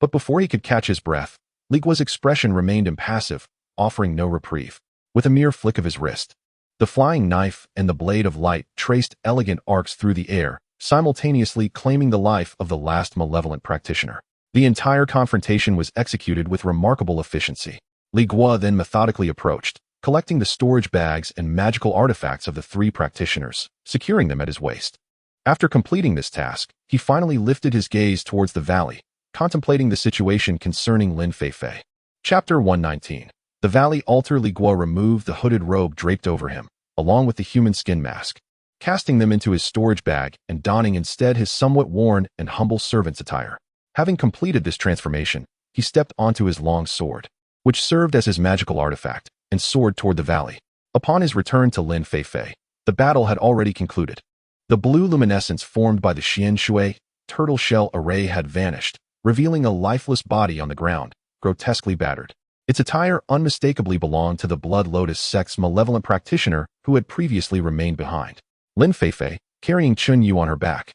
But before he could catch his breath, Li Guo's expression remained impassive, offering no reprieve. With a mere flick of his wrist, the flying knife and the blade of light traced elegant arcs through the air, simultaneously claiming the life of the last malevolent practitioner. The entire confrontation was executed with remarkable efficiency. Li Guo then methodically approached, collecting the storage bags and magical artifacts of the three practitioners, securing them at his waist. After completing this task, he finally lifted his gaze towards the valley, contemplating the situation concerning Lin Feifei. Chapter 119. The valley altar. Li Guo removed the hooded robe draped over him, along with the human skin mask, casting them into his storage bag and donning instead his somewhat worn and humble servant's attire. Having completed this transformation, he stepped onto his long sword, which served as his magical artifact, and soared toward the valley. Upon his return to Lin Feifei, the battle had already concluded. The blue luminescence formed by the Xian Shui turtle shell array had vanished, revealing a lifeless body on the ground, grotesquely battered. Its attire unmistakably belonged to the Blood Lotus sect's malevolent practitioner who had previously remained behind. Lin Feifei, carrying Chun Yu on her back,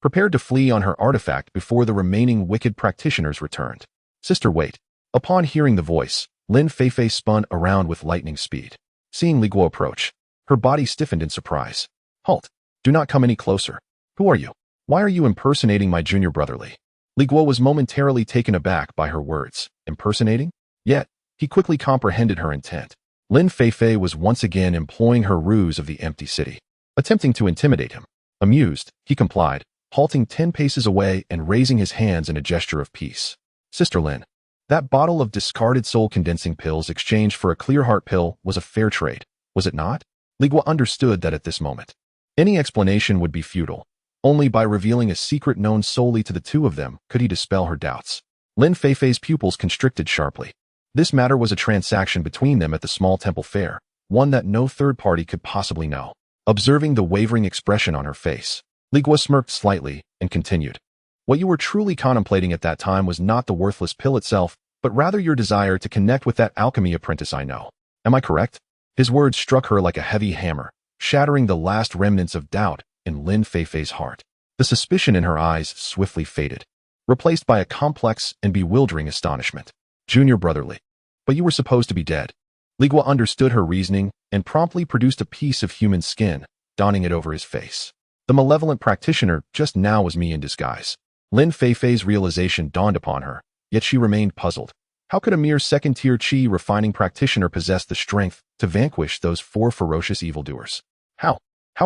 prepared to flee on her artifact before the remaining wicked practitioners returned. "Sister, wait." Upon hearing the voice, Lin Feifei spun around with lightning speed. Seeing Li Guo approach, her body stiffened in surprise. "Halt! Do not come any closer. Who are you? Why are you impersonating my junior brother Li?" Li Guo was momentarily taken aback by her words. Impersonating? Yet, he quickly comprehended her intent. Lin Feifei was once again employing her ruse of the empty city, attempting to intimidate him. Amused, he complied, halting 10 paces away and raising his hands in a gesture of peace. "Sister Lin, that bottle of discarded soul-condensing pills exchanged for a clear heart pill was a fair trade, was it not?" Li Guo understood that at this moment, any explanation would be futile. Only by revealing a secret known solely to the two of them could he dispel her doubts. Lin Feifei's pupils constricted sharply. This matter was a transaction between them at the small temple fair, one that no third party could possibly know. Observing the wavering expression on her face, Li Guo smirked slightly and continued. "What you were truly contemplating at that time was not the worthless pill itself, but rather your desire to connect with that alchemy apprentice I know. Am I correct?" His words struck her like a heavy hammer, shattering the last remnants of doubt in Lin Feifei's heart. The suspicion in her eyes swiftly faded, replaced by a complex and bewildering astonishment. "Junior brother Li, but you were supposed to be dead." Li Guo understood her reasoning and promptly produced a piece of human skin, donning it over his face. The malevolent practitioner just now was me in disguise. Lin Feifei's realization dawned upon her, yet she remained puzzled. How could a mere second-tier qi refining practitioner possess the strength to vanquish those 4 ferocious evildoers? How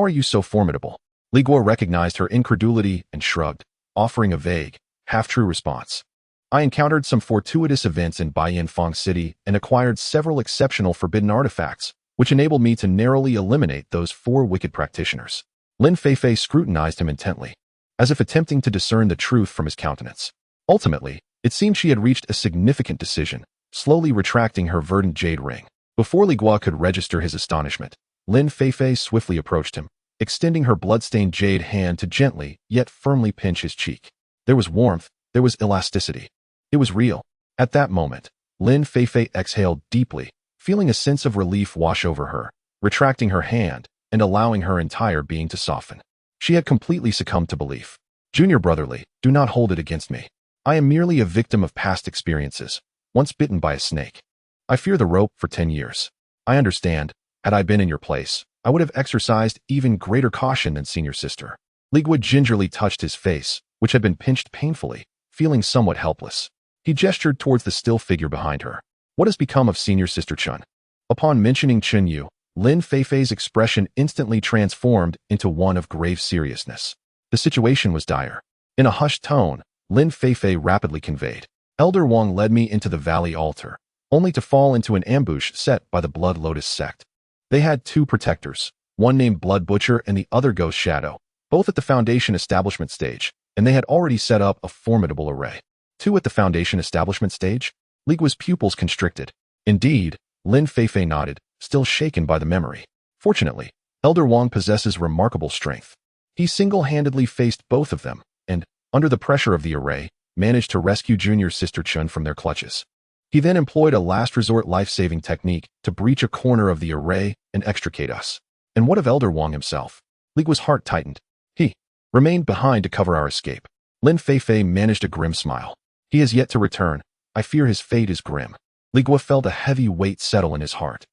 are you so formidable?" Li Guo recognized her incredulity and shrugged, offering a vague, half-true response. "I encountered some fortuitous events in Baiyanfang City and acquired several exceptional forbidden artifacts, which enabled me to narrowly eliminate those 4 wicked practitioners." Lin Feifei scrutinized him intently, as if attempting to discern the truth from his countenance. Ultimately, it seemed she had reached a significant decision, slowly retracting her verdant jade ring. Before Li Guo could register his astonishment, Lin Feifei swiftly approached him, extending her blood-stained jade hand to gently yet firmly pinch his cheek. There was warmth, there was elasticity. It was real. At that moment, Lin Feifei exhaled deeply, feeling a sense of relief wash over her, retracting her hand and allowing her entire being to soften. She had completely succumbed to belief. "Junior brother Li, do not hold it against me. I am merely a victim of past experiences, once bitten by a snake. I fear the rope for 10 years. I understand, had I been in your place, I would have exercised even greater caution than senior sister." Li Guo gingerly touched his face, which had been pinched painfully, feeling somewhat helpless. He gestured towards the still figure behind her. "What has become of senior sister Chun?" Upon mentioning Chun Yu, Lin Feifei's expression instantly transformed into one of grave seriousness. The situation was dire. In a hushed tone, Lin Feifei rapidly conveyed, "Elder Wang led me into the valley altar, only to fall into an ambush set by the Blood Lotus sect. They had 2 protectors, one named Blood Butcher and the other Ghost Shadow, both at the Foundation establishment stage, and they had already set up a formidable array. 2 at the foundation establishment stage? Li Guo's pupils constricted. Indeed, Lin Feifei nodded, still shaken by the memory. Fortunately, Elder Wang possesses remarkable strength. He single-handedly faced both of them, and, under the pressure of the array, managed to rescue junior sister Chun from their clutches. He then employed a last-resort life-saving technique to breach a corner of the array and extricate us. And what of Elder Wang himself? Li Guo's heart tightened. He remained behind to cover our escape. Lin Feifei managed a grim smile. He has yet to return. I fear his fate is grim. Li Guo felt a heavy weight settle in his heart.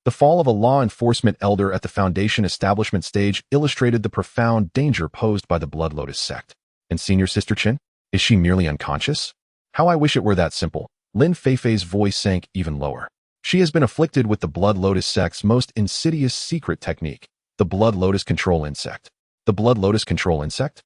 The fall of a law enforcement elder at the foundation establishment stage illustrated the profound danger posed by the Blood Lotus sect. And senior sister Qin? Is she merely unconscious? How I wish it were that simple. Lin Feifei's voice sank even lower. She has been afflicted with the Blood Lotus sect's most insidious secret technique, the Blood Lotus control insect. The Blood Lotus control insect?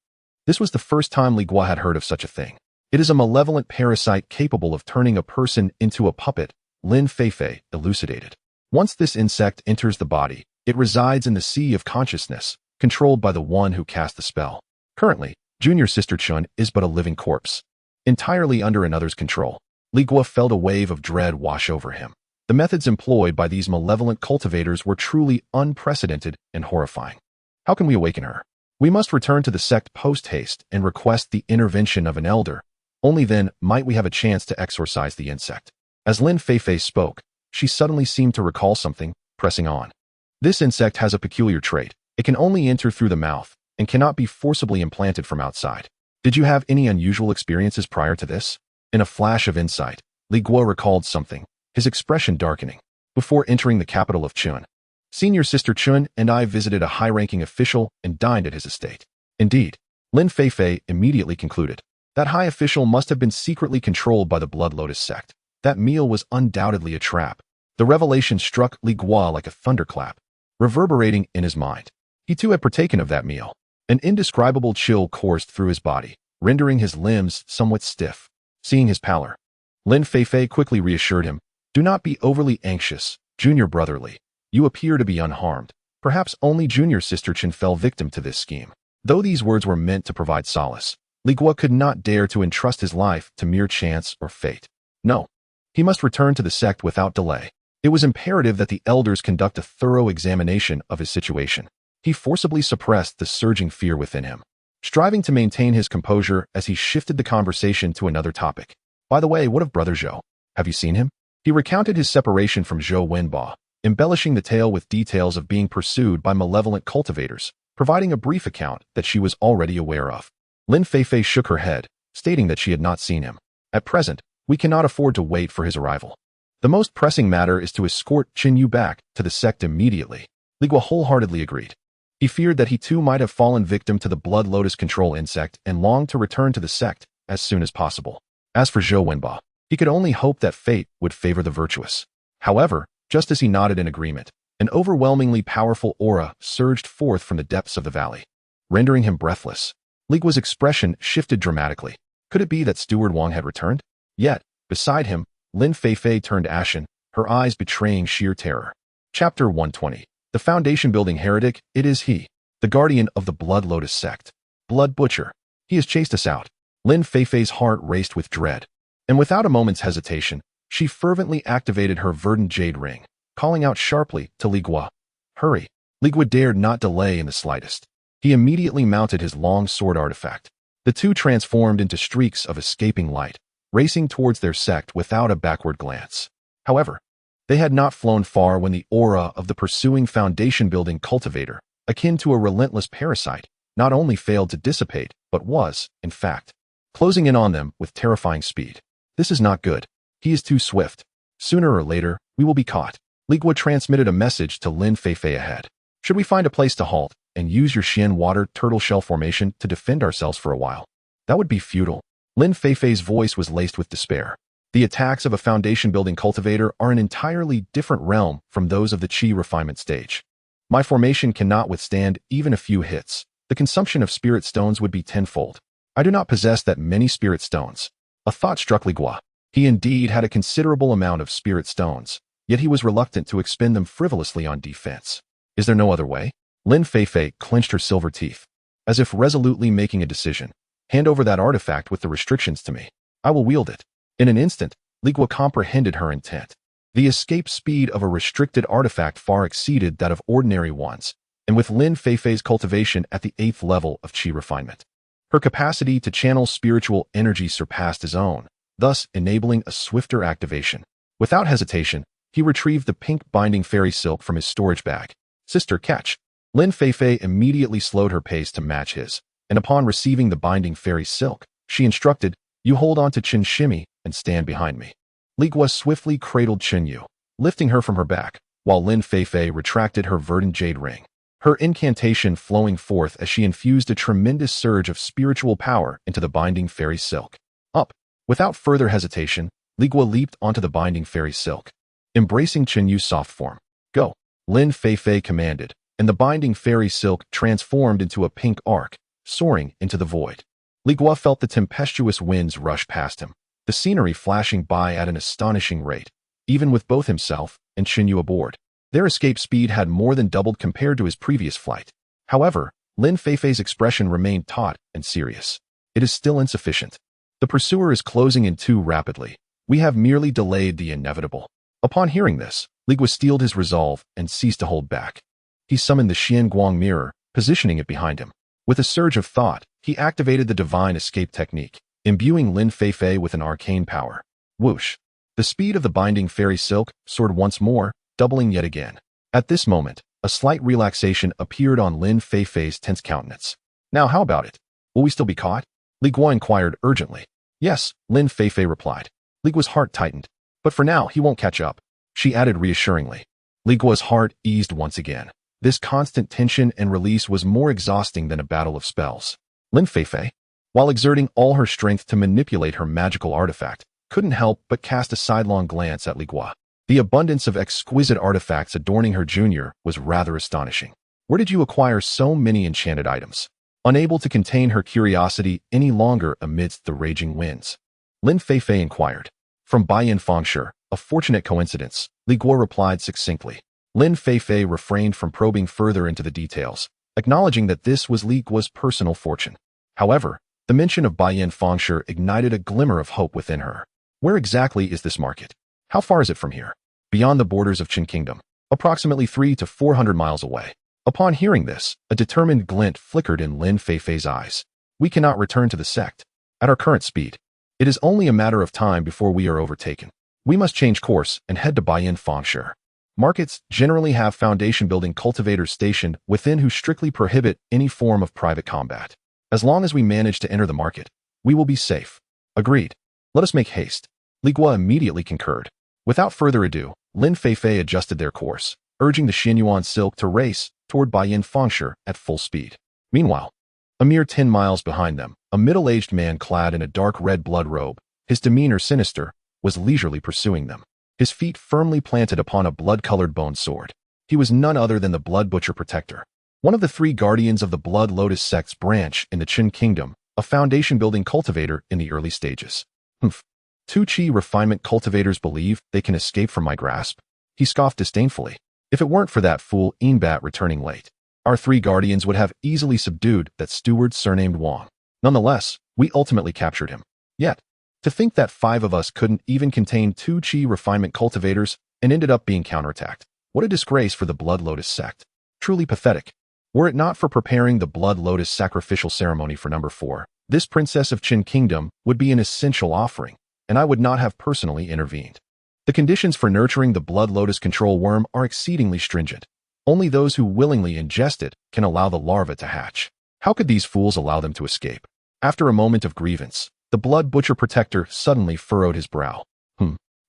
This was the first time Li Guo had heard of such a thing. It is a malevolent parasite capable of turning a person into a puppet, Lin Feifei elucidated. Once this insect enters the body, it resides in the sea of consciousness, controlled by the one who cast the spell. Currently, junior sister Chun is but a living corpse, entirely under another's control. Li Guo felt a wave of dread wash over him. The methods employed by these malevolent cultivators were truly unprecedented and horrifying. How can we awaken her? We must return to the sect post-haste and request the intervention of an elder. Only then might we have a chance to exorcise the insect. As Lin Feifei spoke, she suddenly seemed to recall something, pressing on. This insect has a peculiar trait. It can only enter through the mouth and cannot be forcibly implanted from outside. Did you have any unusual experiences prior to this? In a flash of insight, Li Guo recalled something, his expression darkening. Before entering the capital of Chun, senior sister Chun and I visited a high-ranking official and dined at his estate. Indeed, Lin Feifei immediately concluded. That high official must have been secretly controlled by the Blood Lotus sect. That meal was undoubtedly a trap. The revelation struck Li Guo like a thunderclap, reverberating in his mind. He too had partaken of that meal. An indescribable chill coursed through his body, rendering his limbs somewhat stiff. Seeing his pallor, Lin Feifei quickly reassured him, "Do not be overly anxious, junior brother Li. You appear to be unharmed. Perhaps only junior sister Qin fell victim to this scheme." Though these words were meant to provide solace, Li Guo could not dare to entrust his life to mere chance or fate. No, he must return to the sect without delay. It was imperative that the elders conduct a thorough examination of his situation. He forcibly suppressed the surging fear within him, striving to maintain his composure as he shifted the conversation to another topic. By the way, what of Brother Zhou? Have you seen him? He recounted his separation from Zhou Wenba, embellishing the tale with details of being pursued by malevolent cultivators, providing a brief account that she was already aware of. Lin Feifei shook her head, stating that she had not seen him. At present, we cannot afford to wait for his arrival. The most pressing matter is to escort Qin Yu back to the sect immediately. Li Guo wholeheartedly agreed. He feared that he too might have fallen victim to the Blood Lotus control insect and longed to return to the sect as soon as possible. As for Zhou Wenba, he could only hope that fate would favor the virtuous. However, just as he nodded in agreement, an overwhelmingly powerful aura surged forth from the depths of the valley, rendering him breathless. Li Guo's expression shifted dramatically. Could it be that Steward Wang had returned? Yet, beside him, Lin Feifei turned ashen, her eyes betraying sheer terror. Chapter 120. The foundation-building heretic, it is he, the guardian of the Blood Lotus sect. Blood Butcher. He has chased us out. Lin Feifei's heart raced with dread. And without a moment's hesitation, she fervently activated her verdant jade ring, calling out sharply to Li Guo. Hurry. Li Guo dared not delay in the slightest. He immediately mounted his long sword artifact. The two transformed into streaks of escaping light, racing towards their sect without a backward glance. However, they had not flown far when the aura of the pursuing foundation-building cultivator, akin to a relentless parasite, not only failed to dissipate, but was, in fact, closing in on them with terrifying speed. This is not good. He is too swift. Sooner or later, we will be caught. Li Guo transmitted a message to Lin Feifei ahead. Should we find a place to halt and use your Xian water turtle shell formation to defend ourselves for a while? That would be futile. Lin Feifei's voice was laced with despair. The attacks of a foundation-building cultivator are an entirely different realm from those of the Qi refinement stage. My formation cannot withstand even a few hits. The consumption of spirit stones would be tenfold. I do not possess that many spirit stones. A thought struck Li Guo. He indeed had a considerable amount of spirit stones, yet he was reluctant to expend them frivolously on defense. Is there no other way? Lin Feifei clenched her silver teeth, as if resolutely making a decision. Hand over that artifact with the restrictions to me. I will wield it. In an instant, Li Guo comprehended her intent. The escape speed of a restricted artifact far exceeded that of ordinary ones, and with Lin Feifei's cultivation at the 8th level of qi refinement, her capacity to channel spiritual energy surpassed his own, thus enabling a swifter activation. Without hesitation, he retrieved the pink binding fairy silk from his storage bag. Sister, catch. Lin Feifei immediately slowed her pace to match his, and upon receiving the binding fairy silk, she instructed, you hold on to Qin Shimi and stand behind me. Li Guo swiftly cradled Qin Yu, lifting her from her back, while Lin Feifei retracted her verdant jade ring, her incantation flowing forth as she infused a tremendous surge of spiritual power into the binding fairy silk. Up. Without further hesitation, Li Guo leaped onto the binding fairy silk, embracing Qin Yu's soft form. Go. Lin Feifei commanded, and the binding fairy silk transformed into a pink arc, soaring into the void. Li Guo felt the tempestuous winds rush past him, the scenery flashing by at an astonishing rate, even with both himself and Qin Yu aboard. Their escape speed had more than doubled compared to his previous flight. However, Lin Feifei's expression remained taut and serious. It is still insufficient. The pursuer is closing in too rapidly. We have merely delayed the inevitable. Upon hearing this, Li Guo steeled his resolve and ceased to hold back. He summoned the Huang Mirror, positioning it behind him. With a surge of thought, he activated the divine escape technique, imbuing Lin Feifei with an arcane power. Whoosh! The speed of the binding fairy silk soared once more, doubling yet again. At this moment, a slight relaxation appeared on Lin Feifei's tense countenance. Now how about it? Will we still be caught? Li Guo inquired urgently. Yes, Lin Feifei replied. Li Guo's heart tightened. But for now, he won't catch up. She added reassuringly. Li Guo's heart eased once again. This constant tension and release was more exhausting than a battle of spells. Lin Feifei, while exerting all her strength to manipulate her magical artifact, couldn't help but cast a sidelong glance at Li Guo. The abundance of exquisite artifacts adorning her junior was rather astonishing. Where did you acquire so many enchanted items? Unable to contain her curiosity any longer amidst the raging winds, Lin Feifei inquired. From Baiyan Fengshe, a fortunate coincidence, Li Guo replied succinctly. Lin Feifei refrained from probing further into the details, acknowledging that this was Li Guo's personal fortune. However, the mention of Baiyan Fengshe ignited a glimmer of hope within her. Where exactly is this market? How far is it from here? Beyond the borders of Qin Kingdom, approximately 300 to 400 miles away. Upon hearing this, a determined glint flickered in Lin Feifei's eyes. We cannot return to the sect. At our current speed, it is only a matter of time before we are overtaken. We must change course and head to Baiyan Fengshe. Markets generally have foundation-building cultivators stationed within who strictly prohibit any form of private combat. As long as we manage to enter the market, we will be safe. Agreed. Let us make haste. Li Guo immediately concurred. Without further ado, Lin Feifei adjusted their course, urging the Xianyuan silk to race toward Baiyan Fengshe at full speed. Meanwhile, a mere 10 miles behind them, a middle-aged man clad in a dark red blood robe, his demeanor sinister, was leisurely pursuing them, his feet firmly planted upon a blood-colored bone sword. He was none other than the Blood Butcher Protector, one of the 3 guardians of the Blood Lotus sect's branch in the Qin Kingdom, a foundation-building cultivator in the early stages. Humph. 2 qi refinement cultivators believe they can escape from my grasp? He scoffed disdainfully. If it weren't for that fool Enbat returning late, our 3 guardians would have easily subdued that steward surnamed Wang. Nonetheless, we ultimately captured him. Yet, to think that 5 of us couldn't even contain 2 qi refinement cultivators and ended up being counterattacked. What a disgrace for the Blood Lotus sect. Truly pathetic. Were it not for preparing the Blood Lotus sacrificial ceremony for number 4, this princess of Qin Kingdom would be an essential offering, and I would not have personally intervened. The conditions for nurturing the Blood Lotus control worm are exceedingly stringent. Only those who willingly ingest it can allow the larva to hatch. How could these fools allow them to escape? After a moment of grievance, the Blood Butcher Protector suddenly furrowed his brow.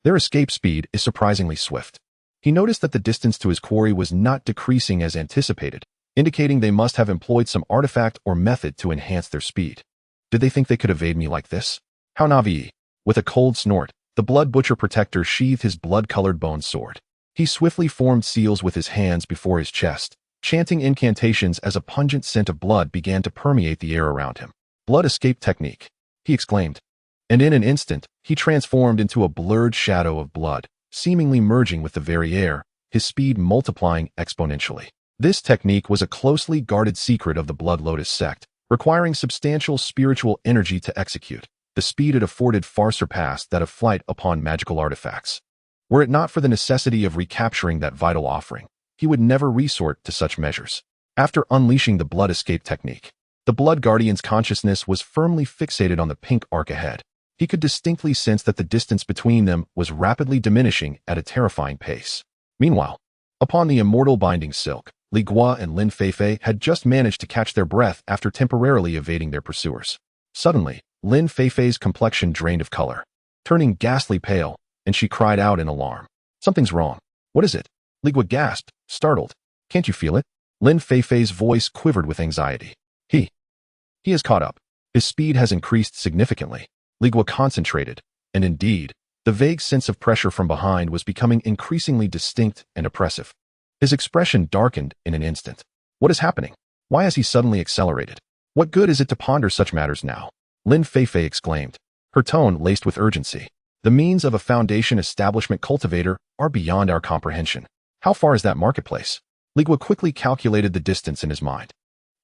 Their escape speed is surprisingly swift. He noticed that the distance to his quarry was not decreasing as anticipated, indicating they must have employed some artifact or method to enhance their speed. Did they think they could evade me like this? How naive. With a cold snort, the Blood Butcher Protector sheathed his blood-colored bone sword. He swiftly formed seals with his hands before his chest, chanting incantations as a pungent scent of blood began to permeate the air around him. Blood escape technique, he exclaimed. And in an instant, he transformed into a blurred shadow of blood, seemingly merging with the very air, his speed multiplying exponentially. This technique was a closely guarded secret of the Blood Lotus sect, requiring substantial spiritual energy to execute. The speed it afforded far surpassed that of flight upon magical artifacts. Were it not for the necessity of recapturing that vital offering, he would never resort to such measures. After unleashing the blood escape technique, the Blood Guardian's consciousness was firmly fixated on the pink arc ahead. He could distinctly sense that the distance between them was rapidly diminishing at a terrifying pace. Meanwhile, upon the immortal binding silk, Li Guo and Lin Feifei had just managed to catch their breath after temporarily evading their pursuers. Suddenly, Lin Feifei's complexion drained of color, turning ghastly pale, and she cried out in alarm. "Something's wrong." "What is it?" Li Guo gasped, startled. "Can't you feel it?" Lin Feifei's voice quivered with anxiety. He has caught up. His speed has increased significantly. Li Guo concentrated, and indeed, the vague sense of pressure from behind was becoming increasingly distinct and oppressive. His expression darkened in an instant. What is happening? Why has he suddenly accelerated? What good is it to ponder such matters now? Lin Feifei exclaimed, her tone laced with urgency. The means of a foundation establishment cultivator are beyond our comprehension. How far is that marketplace? Li Guo quickly calculated the distance in his mind.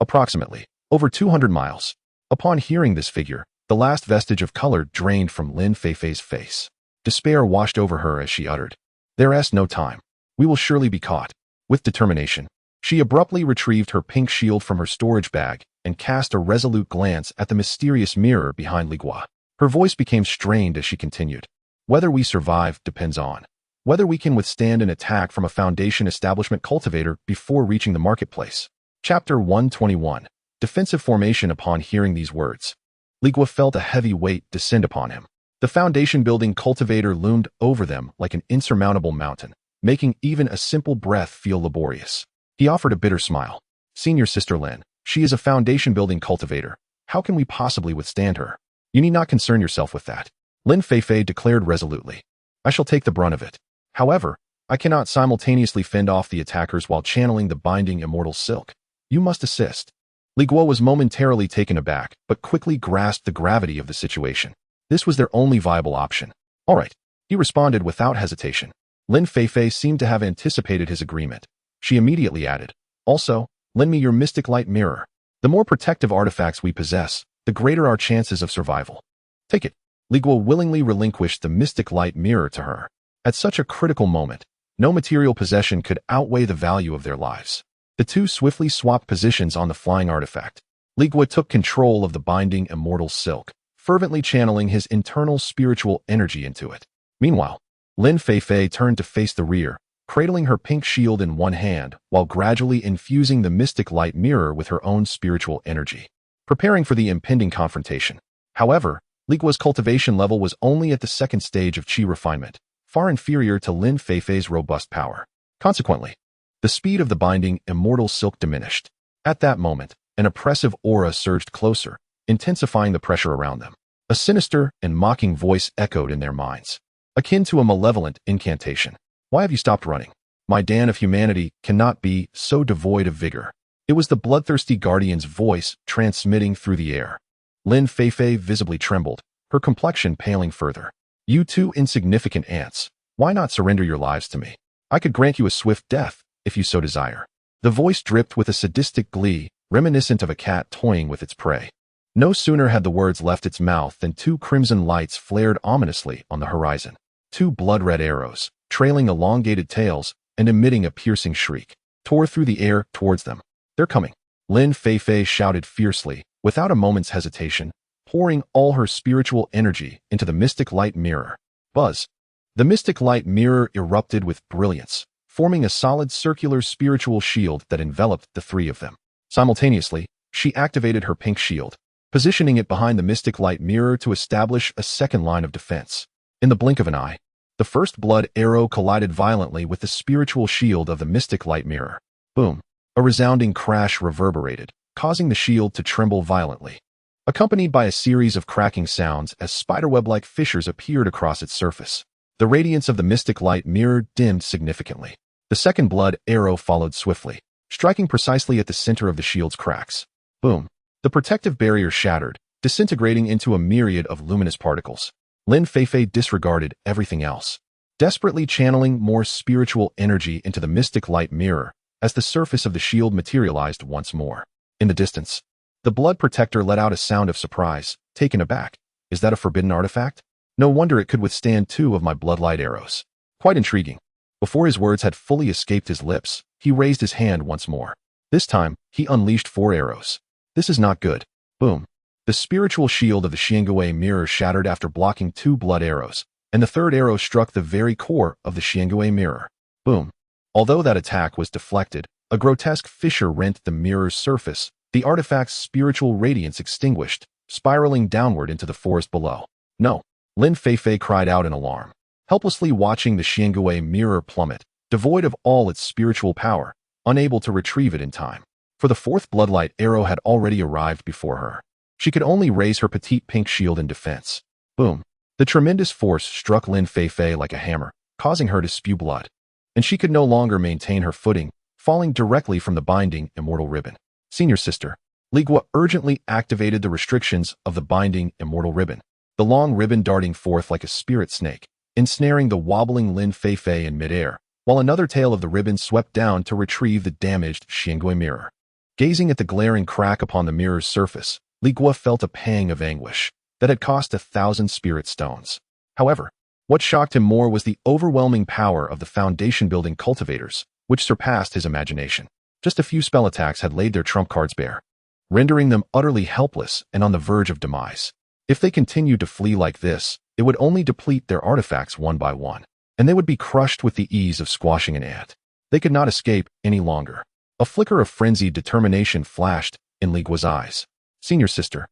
Approximately over 200 miles. Upon hearing this figure, the last vestige of color drained from Lin Feifei's face. Despair washed over her as she uttered, "There's no time. We will surely be caught." With determination, she abruptly retrieved her pink shield from her storage bag and cast a resolute glance at the mysterious mirror behind Li Guo. Her voice became strained as she continued, "Whether we survive depends on whether we can withstand an attack from a foundation establishment cultivator before reaching the marketplace." Chapter 121. Defensive formation. Upon hearing these words, Li Guo felt a heavy weight descend upon him. The foundation-building cultivator loomed over them like an insurmountable mountain, making even a simple breath feel laborious. He offered a bitter smile. "Senior Sister Lin, she is a foundation-building cultivator. How can we possibly withstand her? You need not concern yourself with that," Lin Feifei declared resolutely. "I shall take the brunt of it. However, I cannot simultaneously fend off the attackers while channeling the binding immortal silk. You must assist." Li Guo was momentarily taken aback, but quickly grasped the gravity of the situation. This was their only viable option. "All right," he responded without hesitation. Lin Feifei seemed to have anticipated his agreement. She immediately added, "Also, lend me your mystic light mirror. The more protective artifacts we possess, the greater our chances of survival." "Take it." Li Guo willingly relinquished the mystic light mirror to her. At such a critical moment, no material possession could outweigh the value of their lives. The two swiftly swapped positions on the flying artifact. Li Guo took control of the binding immortal silk, fervently channeling his internal spiritual energy into it. Meanwhile, Lin Feifei turned to face the rear, cradling her pink shield in one hand while gradually infusing the mystic light mirror with her own spiritual energy, preparing for the impending confrontation. However, Li Guo's cultivation level was only at the second stage of qi refinement, far inferior to Lin Feifei's robust power. Consequently, the speed of the binding immortal silk diminished. At that moment, an oppressive aura surged closer, intensifying the pressure around them. A sinister and mocking voice echoed in their minds, akin to a malevolent incantation. "Why have you stopped running? My Dan of humanity cannot be so devoid of vigor." It was the bloodthirsty guardian's voice transmitting through the air. Lin Feifei visibly trembled, her complexion paling further. "You two insignificant ants, why not surrender your lives to me? I could grant you a swift death, if you so desire." The voice dripped with a sadistic glee, reminiscent of a cat toying with its prey. No sooner had the words left its mouth than two crimson lights flared ominously on the horizon. Two blood-red arrows, trailing elongated tails and emitting a piercing shriek, tore through the air towards them. "They're coming!" Lin Feifei shouted fiercely, without a moment's hesitation, pouring all her spiritual energy into the mystic light mirror. Buzz! The mystic light mirror erupted with brilliance, forming a solid circular spiritual shield that enveloped the three of them. Simultaneously, she activated her pink shield, positioning it behind the mystic light mirror to establish a second line of defense. In the blink of an eye, the first blood arrow collided violently with the spiritual shield of the mystic light mirror. Boom! A resounding crash reverberated, causing the shield to tremble violently, accompanied by a series of cracking sounds as spiderweb-like fissures appeared across its surface. The radiance of the mystic light mirror dimmed significantly. The second blood arrow followed swiftly, striking precisely at the center of the shield's cracks. Boom! The protective barrier shattered, disintegrating into a myriad of luminous particles. Lin Feifei disregarded everything else, desperately channeling more spiritual energy into the mystic light mirror as the surface of the shield materialized once more. In the distance, The blood protector let out a sound of surprise, taken aback. Is that a forbidden artifact? No wonder it could withstand 2 of my bloodlight arrows. Quite intriguing. Before his words had fully escaped his lips, he raised his hand once more. This time, he unleashed 4 arrows. This is not good. Boom. The spiritual shield of the Xiangwei mirror shattered after blocking 2 blood arrows, and the 3rd arrow struck the very core of the Xiangwei mirror. Boom. Although that attack was deflected, a grotesque fissure rent the mirror's surface, the artifact's spiritual radiance extinguished, spiraling downward into the forest below. No. Lin Feifei cried out in alarm, helplessly watching the Xiangwei mirror plummet, devoid of all its spiritual power, unable to retrieve it in time. For the 4th bloodlight arrow had already arrived before her. She could only raise her petite pink shield in defense. Boom. The tremendous force struck Lin Feifei like a hammer, causing her to spew blood. And she could no longer maintain her footing, falling directly from the binding immortal ribbon. Senior sister, Li Guo urgently activated the restrictions of the binding immortal ribbon, the long ribbon darting forth like a spirit snake, ensnaring the wobbling Lin Feifei in midair, while another tail of the ribbon swept down to retrieve the damaged Xiangwei mirror. Gazing at the glaring crack upon the mirror's surface, Li Guo felt a pang of anguish that had cost 1,000 spirit stones. However, what shocked him more was the overwhelming power of the foundation-building cultivators, which surpassed his imagination. Just a few spell attacks had laid their trump cards bare, rendering them utterly helpless and on the verge of demise. If they continued to flee like this, it would only deplete their artifacts one by one, and they would be crushed with the ease of squashing an ant. They could not escape any longer. A flicker of frenzied determination flashed in Li Guo's eyes. Senior sister,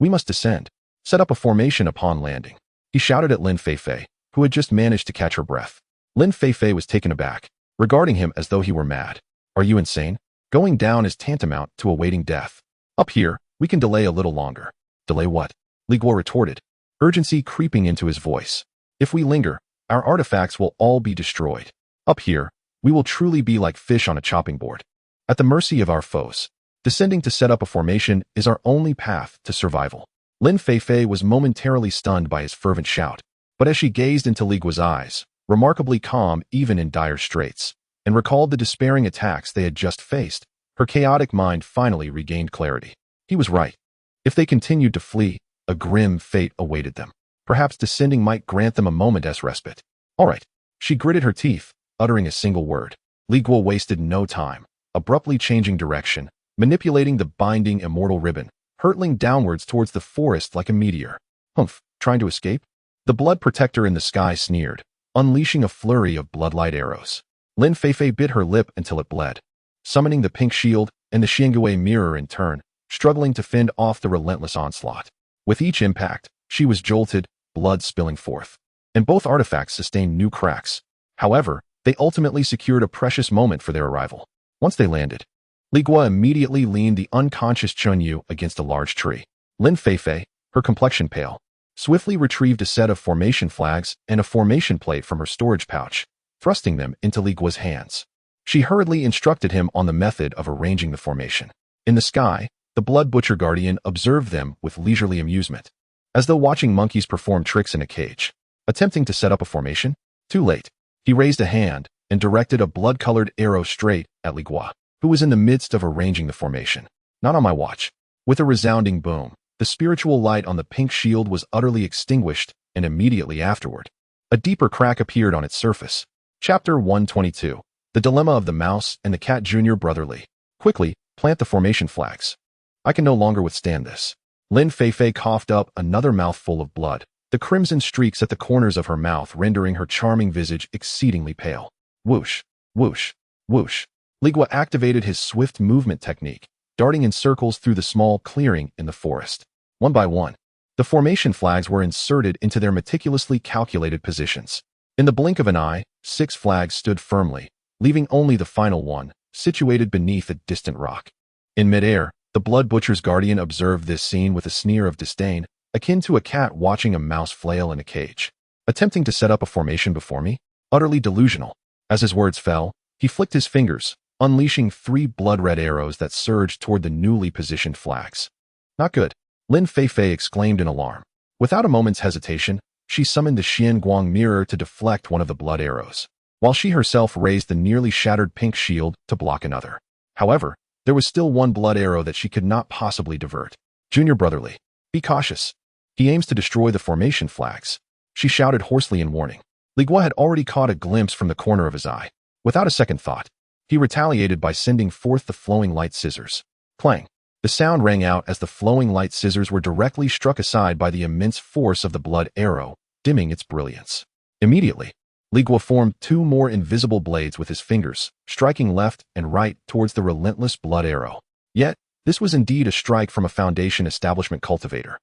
we must descend. Set up a formation upon landing. He shouted at Lin Feifei, who had just managed to catch her breath. Lin Feifei was taken aback, regarding him as though he were mad. Are you insane? Going down is tantamount to awaiting death. Up here, we can delay a little longer. Delay what? Li Guo retorted, urgency creeping into his voice. If we linger, our artifacts will all be destroyed. Up here, we will truly be like fish on a chopping board, at the mercy of our foes. Descending to set up a formation is our only path to survival. Lin Feifei was momentarily stunned by his fervent shout, but as she gazed into Li Guo's eyes, remarkably calm even in dire straits, and recalled the despairing attacks they had just faced, her chaotic mind finally regained clarity. He was right. If they continued to flee, a grim fate awaited them. Perhaps descending might grant them a moment's respite. All right. She gritted her teeth, uttering a single word. Li Guo wasted no time, abruptly changing direction, manipulating the binding immortal ribbon, hurtling downwards towards the forest like a meteor. Humph, trying to escape? The blood protector in the sky sneered, unleashing a flurry of bloodlight arrows. Lin Feifei bit her lip until it bled, summoning the pink shield and the Xiangwei mirror in turn, struggling to fend off the relentless onslaught. With each impact, she was jolted, blood spilling forth, and both artifacts sustained new cracks. However, they ultimately secured a precious moment for their arrival. Once they landed, Li Guo immediately leaned the unconscious Chunyu against a large tree. Lin Feifei, her complexion pale, swiftly retrieved a set of formation flags and a formation plate from her storage pouch, thrusting them into Li Guo's hands. She hurriedly instructed him on the method of arranging the formation. In the sky, the Blood Butcher Guardian observed them with leisurely amusement, as though watching monkeys perform tricks in a cage. Attempting to set up a formation? Too late. He raised a hand and directed a blood-colored arrow straight at Li Guo, who was in the midst of arranging the formation. Not on my watch. With a resounding boom, the spiritual light on the pink shield was utterly extinguished, and immediately afterward, a deeper crack appeared on its surface. Chapter 122. The Dilemma of the Mouse and the Cat Jr. Brotherly. Quickly, plant the formation flags. I can no longer withstand this. Lin Feifei coughed up another mouthful of blood, the crimson streaks at the corners of her mouth rendering her charming visage exceedingly pale. Whoosh, whoosh, whoosh. Li Guo activated his swift movement technique, darting in circles through the small clearing in the forest. One by one, the formation flags were inserted into their meticulously calculated positions. In the blink of an eye, 6 flags stood firmly, leaving only the final one, situated beneath a distant rock. In midair, the Blood Butcher's Guardian observed this scene with a sneer of disdain, akin to a cat watching a mouse flail in a cage. Attempting to set up a formation before me? Utterly delusional. As his words fell, he flicked his fingers, unleashing 3 blood-red arrows that surged toward the newly positioned flags. Not good. Lin Feifei exclaimed in alarm. Without a moment's hesitation, she summoned the Xianguang mirror to deflect one of the blood arrows, while she herself raised the nearly shattered pink shield to block another. However, There was still one blood arrow that she could not possibly divert. Junior brotherly, be cautious. He aims to destroy the formation flags. She shouted hoarsely in warning. Li Guo had already caught a glimpse from the corner of his eye. Without a second thought, he retaliated by sending forth the flowing light scissors. Clang. The sound rang out as the flowing light scissors were directly struck aside by the immense force of the blood arrow, dimming its brilliance. Immediately, Li Guo formed two more invisible blades with his fingers, striking left and right towards the relentless blood arrow. Yet, this was indeed a strike from a Foundation establishment cultivator,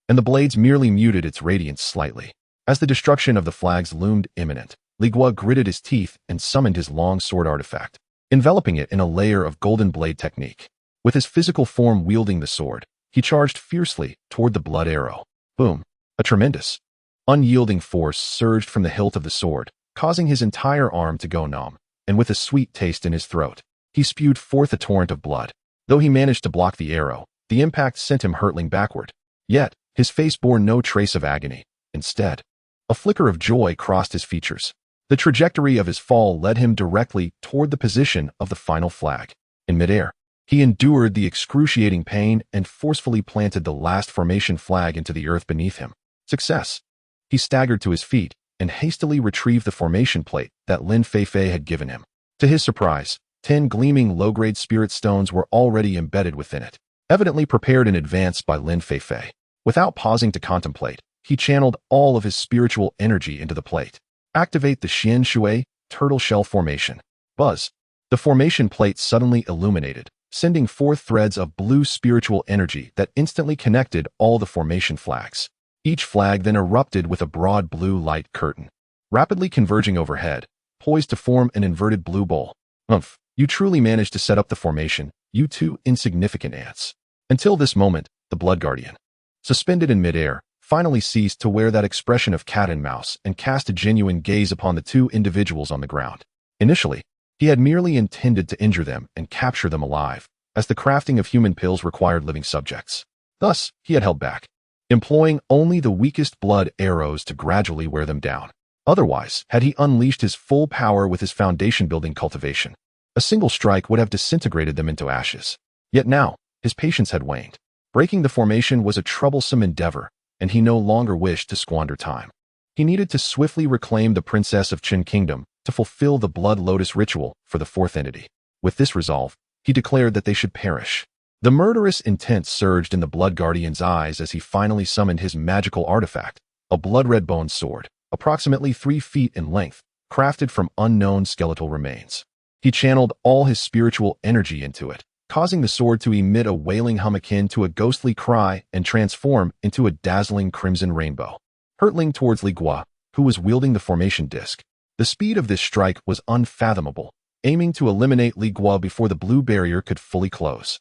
and the blades merely muted its radiance slightly. As the destruction of the flags loomed imminent, Li Guo gritted his teeth and summoned his long sword artifact, enveloping it in a layer of golden blade technique. With his physical form wielding the sword, he charged fiercely toward the blood arrow. Boom! A tremendous, unyielding force surged from the hilt of the sword, causing his entire arm to go numb, and with a sweet taste in his throat, he spewed forth a torrent of blood. Though he managed to block the arrow, the impact sent him hurtling backward. Yet, his face bore no trace of agony. Instead, a flicker of joy crossed his features. The trajectory of his fall led him directly toward the position of the final flag. In midair, he endured the excruciating pain and forcefully planted the last formation flag into the earth beneath him. Success! He staggered to his feet and hastily retrieved the formation plate that Lin Feifei had given him. To his surprise, 10 gleaming low-grade spirit stones were already embedded within it, evidently prepared in advance by Lin Feifei. Without pausing to contemplate, he channeled all of his spiritual energy into the plate. Activate the Xian Shui turtle shell formation. Buzz! The formation plate suddenly illuminated, sending forth threads of blue spiritual energy that instantly connected all the formation flags. Each flag then erupted with a broad blue light curtain, rapidly converging overhead, poised to form an inverted blue bowl. Umph! You truly managed to set up the formation, you two insignificant ants. Until this moment, the Blood Guardian, suspended in midair, finally ceased to wear that expression of cat and mouse and cast a genuine gaze upon the two individuals on the ground. Initially, he had merely intended to injure them and capture them alive, as the crafting of human pills required living subjects. Thus, he had held back, employing only the weakest blood arrows to gradually wear them down. Otherwise, had he unleashed his full power with his foundation-building cultivation, a single strike would have disintegrated them into ashes. Yet now, his patience had waned. Breaking the formation was a troublesome endeavor, and he no longer wished to squander time. He needed to swiftly reclaim the Princess of Qin Kingdom to fulfill the Blood Lotus ritual for the fourth entity. With this resolve, he declared that they should perish. The murderous intent surged in the Blood Guardian's eyes as he finally summoned his magical artifact, a blood-red bone sword, approximately 3 feet in length, crafted from unknown skeletal remains. He channeled all his spiritual energy into it, causing the sword to emit a wailing hum akin to a ghostly cry and transform into a dazzling crimson rainbow. Hurtling towards Li Guo, who was wielding the formation disc, the speed of this strike was unfathomable, aiming to eliminate Li Guo before the blue barrier could fully close.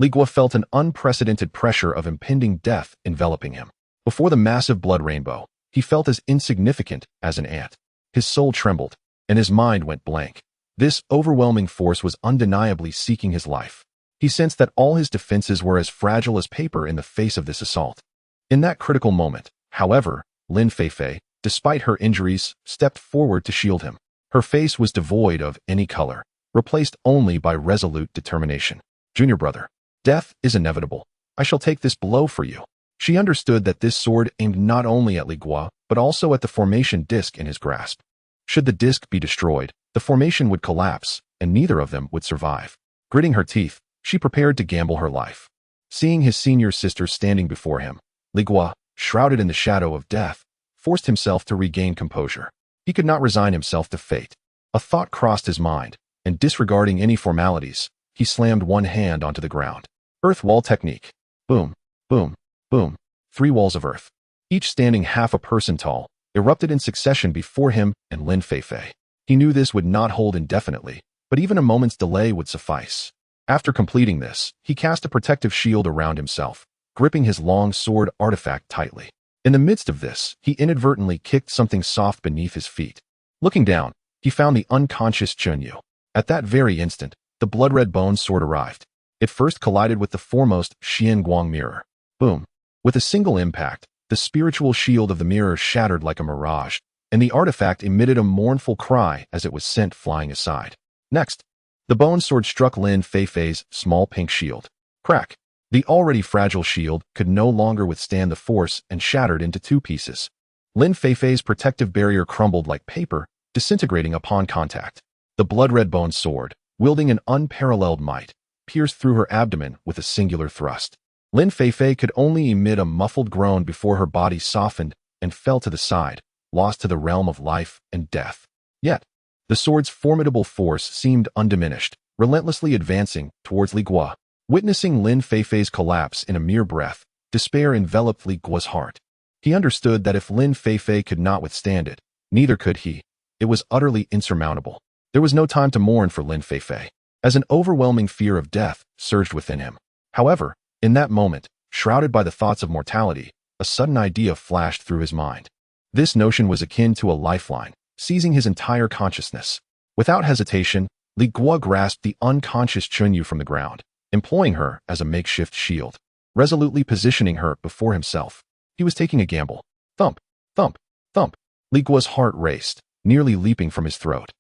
Li Guo felt an unprecedented pressure of impending death enveloping him. Before the massive blood rainbow, he felt as insignificant as an ant. His soul trembled, and his mind went blank. This overwhelming force was undeniably seeking his life. He sensed that all his defenses were as fragile as paper in the face of this assault. In that critical moment, however, Lin Feifei, despite her injuries, stepped forward to shield him. Her face was devoid of any color, replaced only by resolute determination. Junior brother, death is inevitable. I shall take this blow for you. She understood that this sword aimed not only at Li Guo, but also at the formation disc in his grasp. Should the disc be destroyed, the formation would collapse, and neither of them would survive. Gritting her teeth, she prepared to gamble her life. Seeing his senior sister standing before him, Li Guo, shrouded in the shadow of death, forced himself to regain composure. He could not resign himself to fate. A thought crossed his mind, and disregarding any formalities, he slammed one hand onto the ground. Earth wall technique. Boom, boom, boom. 3 walls of earth, each standing half a person tall, erupted in succession before him and Lin Feifei. He knew this would not hold indefinitely, but even a moment's delay would suffice. After completing this, he cast a protective shield around himself, gripping his long sword artifact tightly. In the midst of this, he inadvertently kicked something soft beneath his feet. Looking down, he found the unconscious Chunyu. At that very instant, the blood-red bone sword arrived. It first collided with the foremost Xian Guang mirror. Boom! With a single impact, the spiritual shield of the mirror shattered like a mirage, and the artifact emitted a mournful cry as it was sent flying aside. Next, The bone sword struck Lin Feifei's small pink shield. Crack! The already fragile shield could no longer withstand the force and shattered into two pieces. Lin Feifei's protective barrier crumbled like paper, disintegrating upon contact. The blood-red bone sword, wielding an unparalleled might, pierced through her abdomen with a singular thrust. Lin Feifei could only emit a muffled groan before her body softened and fell to the side, lost to the realm of life and death. Yet, the sword's formidable force seemed undiminished, relentlessly advancing towards Li Guo. Witnessing Lin Feifei's collapse in a mere breath, despair enveloped Li Guo's heart. He understood that if Lin Feifei could not withstand it, neither could he. It was utterly insurmountable. There was no time to mourn for Lin Feifei, as an overwhelming fear of death surged within him. However, in that moment, shrouded by the thoughts of mortality, a sudden idea flashed through his mind. This notion was akin to a lifeline, seizing his entire consciousness. Without hesitation, Li Guo grasped the unconscious Chunyu from the ground, employing her as a makeshift shield, resolutely positioning her before himself. He was taking a gamble. Thump, thump, thump. Li Guo's heart raced, nearly leaping from his throat.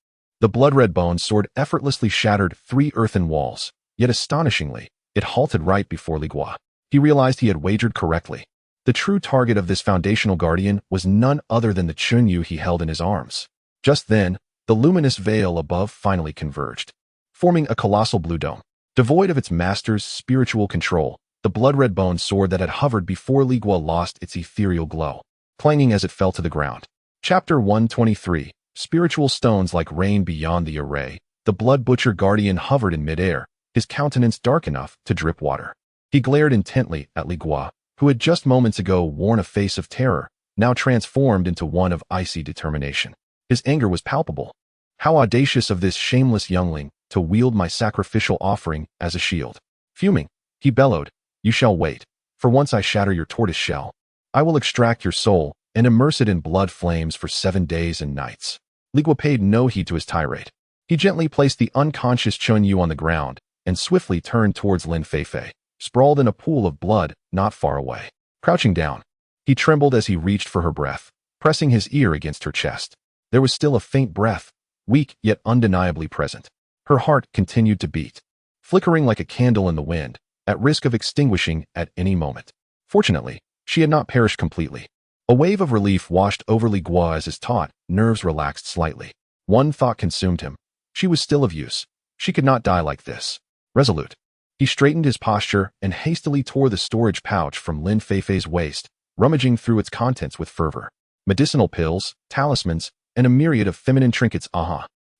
The blood-red bone sword effortlessly shattered 3 earthen walls, yet astonishingly, it halted right before Li Guo. He realized he had wagered correctly. The true target of this foundational guardian was none other than the Chunyu he held in his arms. Just then, the luminous veil above finally converged, forming a colossal blue dome. Devoid of its master's spiritual control, the blood-red bone sword that had hovered before Li Guo lost its ethereal glow, clanging as it fell to the ground. Chapter 123. Spiritual stones like rain beyond the array. The blood butcher guardian hovered in midair, his countenance dark enough to drip water. He glared intently at Li Guo, who had just moments ago worn a face of terror, now transformed into one of icy determination. His anger was palpable. How audacious of this shameless youngling to wield my sacrificial offering as a shield. Fuming, he bellowed, "You shall wait, for once I shatter your tortoise shell, I will extract your soul and immerse it in blood flames for 7 days and nights." Li Guo paid no heed to his tirade. He gently placed the unconscious Chunyu on the ground and swiftly turned towards Lin Feifei, sprawled in a pool of blood not far away. Crouching down, he trembled as he reached for her breath, pressing his ear against her chest. There was still a faint breath, weak yet undeniably present. Her heart continued to beat, flickering like a candle in the wind, at risk of extinguishing at any moment. Fortunately, she had not perished completely. A wave of relief washed over Li Guo as his taut nerves relaxed slightly. One thought consumed him. She was still of use. She could not die like this. Resolute, he straightened his posture and hastily tore the storage pouch from Lin Feifei's waist, rummaging through its contents with fervor. Medicinal pills, talismans, and a myriad of feminine trinkets.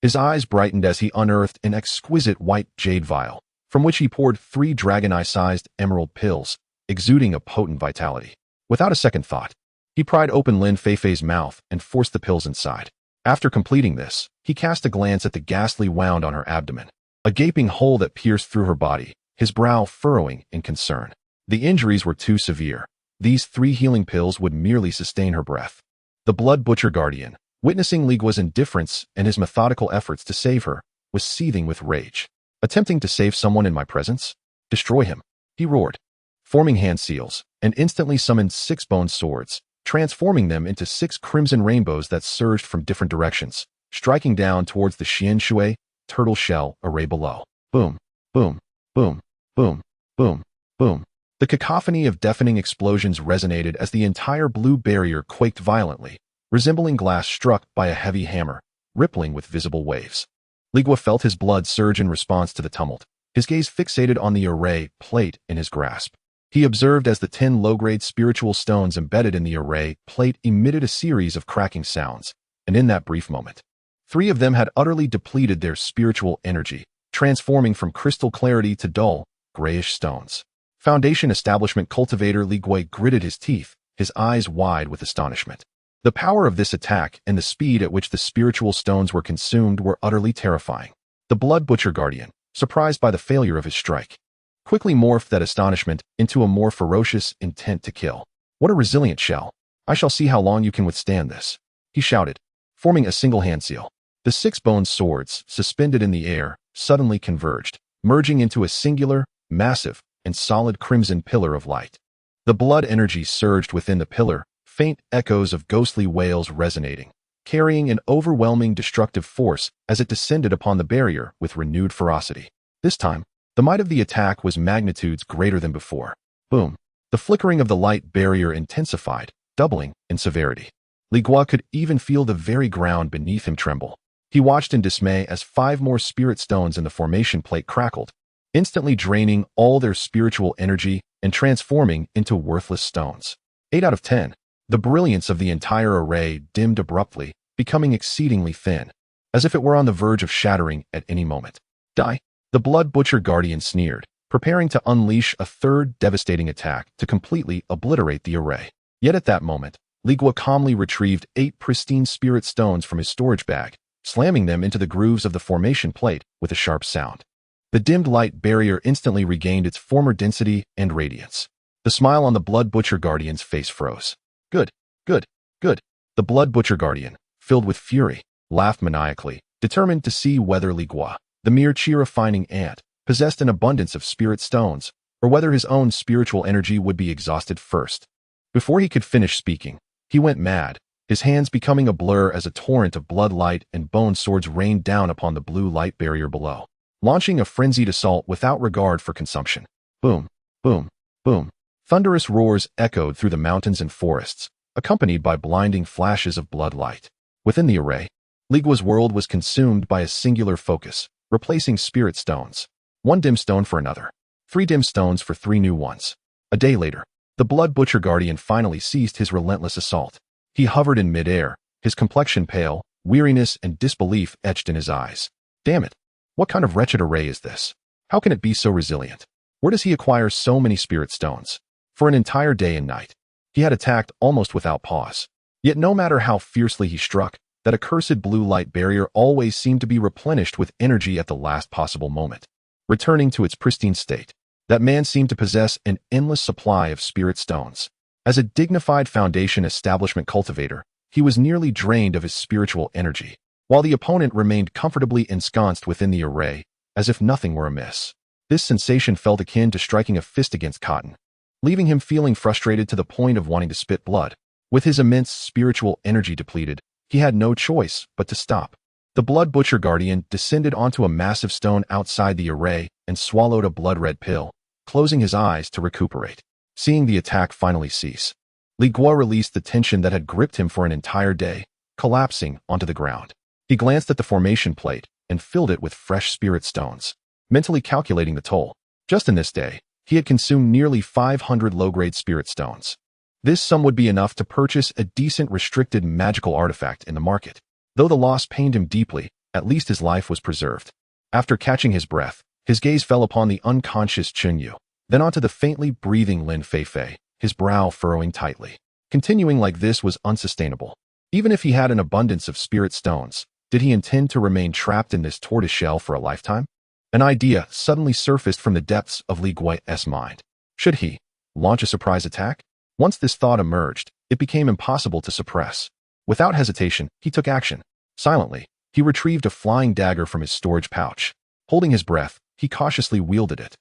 His eyes brightened as he unearthed an exquisite white jade vial, from which he poured 3 dragon-eye-sized emerald pills, exuding a potent vitality. Without a second thought, he pried open Lin Feifei's mouth and forced the pills inside. After completing this, he cast a glance at the ghastly wound on her abdomen, a gaping hole that pierced through her body, his brow furrowing in concern. The injuries were too severe. These 3 healing pills would merely sustain her breath. The blood butcher guardian, witnessing Li Guo's indifference and his methodical efforts to save her, was seething with rage. Attempting to save someone in my presence? Destroy him, he roared, forming hand seals, and instantly summoned 6 bone swords, transforming them into 6 crimson rainbows that surged from different directions, striking down towards the Xian Shui turtle shell array below. Boom, boom, boom, boom, boom, boom. The cacophony of deafening explosions resonated as the entire blue barrier quaked violently, resembling glass struck by a heavy hammer, rippling with visible waves. Li Guo felt his blood surge in response to the tumult, his gaze fixated on the array plate in his grasp. He observed as the 10 low-grade spiritual stones embedded in the array plate emitted a series of cracking sounds, and in that brief moment, 3 of them had utterly depleted their spiritual energy, transforming from crystal clarity to dull, grayish stones. Foundation Establishment Cultivator Li Guo gritted his teeth, his eyes wide with astonishment. The power of this attack and the speed at which the spiritual stones were consumed were utterly terrifying. The Blood Butcher Guardian, surprised by the failure of his strike, quickly morphed that astonishment into a more ferocious intent to kill. "What a resilient shell! I shall see how long you can withstand this," he shouted, forming a single hand seal. The 6 bone swords, suspended in the air, suddenly converged, merging into a singular, massive, and solid crimson pillar of light. The blood energy surged within the pillar, faint echoes of ghostly wails resonating, carrying an overwhelming destructive force as it descended upon the barrier with renewed ferocity. This time, the might of the attack was magnitudes greater than before. Boom! The flickering of the light barrier intensified, doubling in severity. Li Guo could even feel the very ground beneath him tremble. He watched in dismay as 5 more spirit stones in the formation plate crackled, instantly draining all their spiritual energy and transforming into worthless stones. 8 out of 10. The brilliance of the entire array dimmed abruptly, becoming exceedingly thin, as if it were on the verge of shattering at any moment. Die! The Blood Butcher Guardian sneered, preparing to unleash a third devastating attack to completely obliterate the array. Yet at that moment, Li Guo calmly retrieved 8 pristine spirit stones from his storage bag, slamming them into the grooves of the formation plate with a sharp sound. The dimmed light barrier instantly regained its former density and radiance. The smile on the Blood Butcher Guardian's face froze. Good, good, good. The Blood Butcher Guardian, filled with fury, laughed maniacally, determined to see whether Li Guo, the mere cheer-refining ant, possessed an abundance of spirit stones, or whether his own spiritual energy would be exhausted first. Before he could finish speaking, he went mad, his hands becoming a blur as a torrent of blood light and bone swords rained down upon the blue light barrier below, launching a frenzied assault without regard for consumption. Boom, boom, boom. Thunderous roars echoed through the mountains and forests, accompanied by blinding flashes of blood light. Within the array, Li Guo's world was consumed by a singular focus, replacing spirit stones. 1 dim stone for another. 3 dim stones for 3 new ones. A day later, the Blood Butcher Guardian finally ceased his relentless assault. He hovered in midair, his complexion pale, weariness and disbelief etched in his eyes. Damn it! What kind of wretched array is this? How can it be so resilient? Where does he acquire so many spirit stones? For an entire day and night, he had attacked almost without pause. Yet no matter how fiercely he struck, that accursed blue light barrier always seemed to be replenished with energy at the last possible moment, returning to its pristine state. That man seemed to possess an endless supply of spirit stones. As a dignified foundation establishment cultivator, he was nearly drained of his spiritual energy, while the opponent remained comfortably ensconced within the array, as if nothing were amiss. This sensation felt akin to striking a fist against cotton, leaving him feeling frustrated to the point of wanting to spit blood. With his immense spiritual energy depleted, he had no choice but to stop. The Blood Butcher Guardian descended onto a massive stone outside the array and swallowed a blood-red pill, closing his eyes to recuperate. Seeing the attack finally cease, Li Guo released the tension that had gripped him for an entire day, collapsing onto the ground. He glanced at the formation plate and filled it with fresh spirit stones, mentally calculating the toll. Just in this day, he had consumed nearly 500 low-grade spirit stones. This sum would be enough to purchase a decent restricted magical artifact in the market. Though the loss pained him deeply, at least his life was preserved. After catching his breath, his gaze fell upon the unconscious Chunyu, then onto the faintly breathing Lin Feifei, his brow furrowing tightly. Continuing like this was unsustainable. Even if he had an abundance of spirit stones, did he intend to remain trapped in this tortoise shell for a lifetime? An idea suddenly surfaced from the depths of Li Guo's mind. Should he launch a surprise attack? Once this thought emerged, it became impossible to suppress. Without hesitation, he took action. Silently, he retrieved a flying dagger from his storage pouch. Holding his breath, he cautiously wielded it,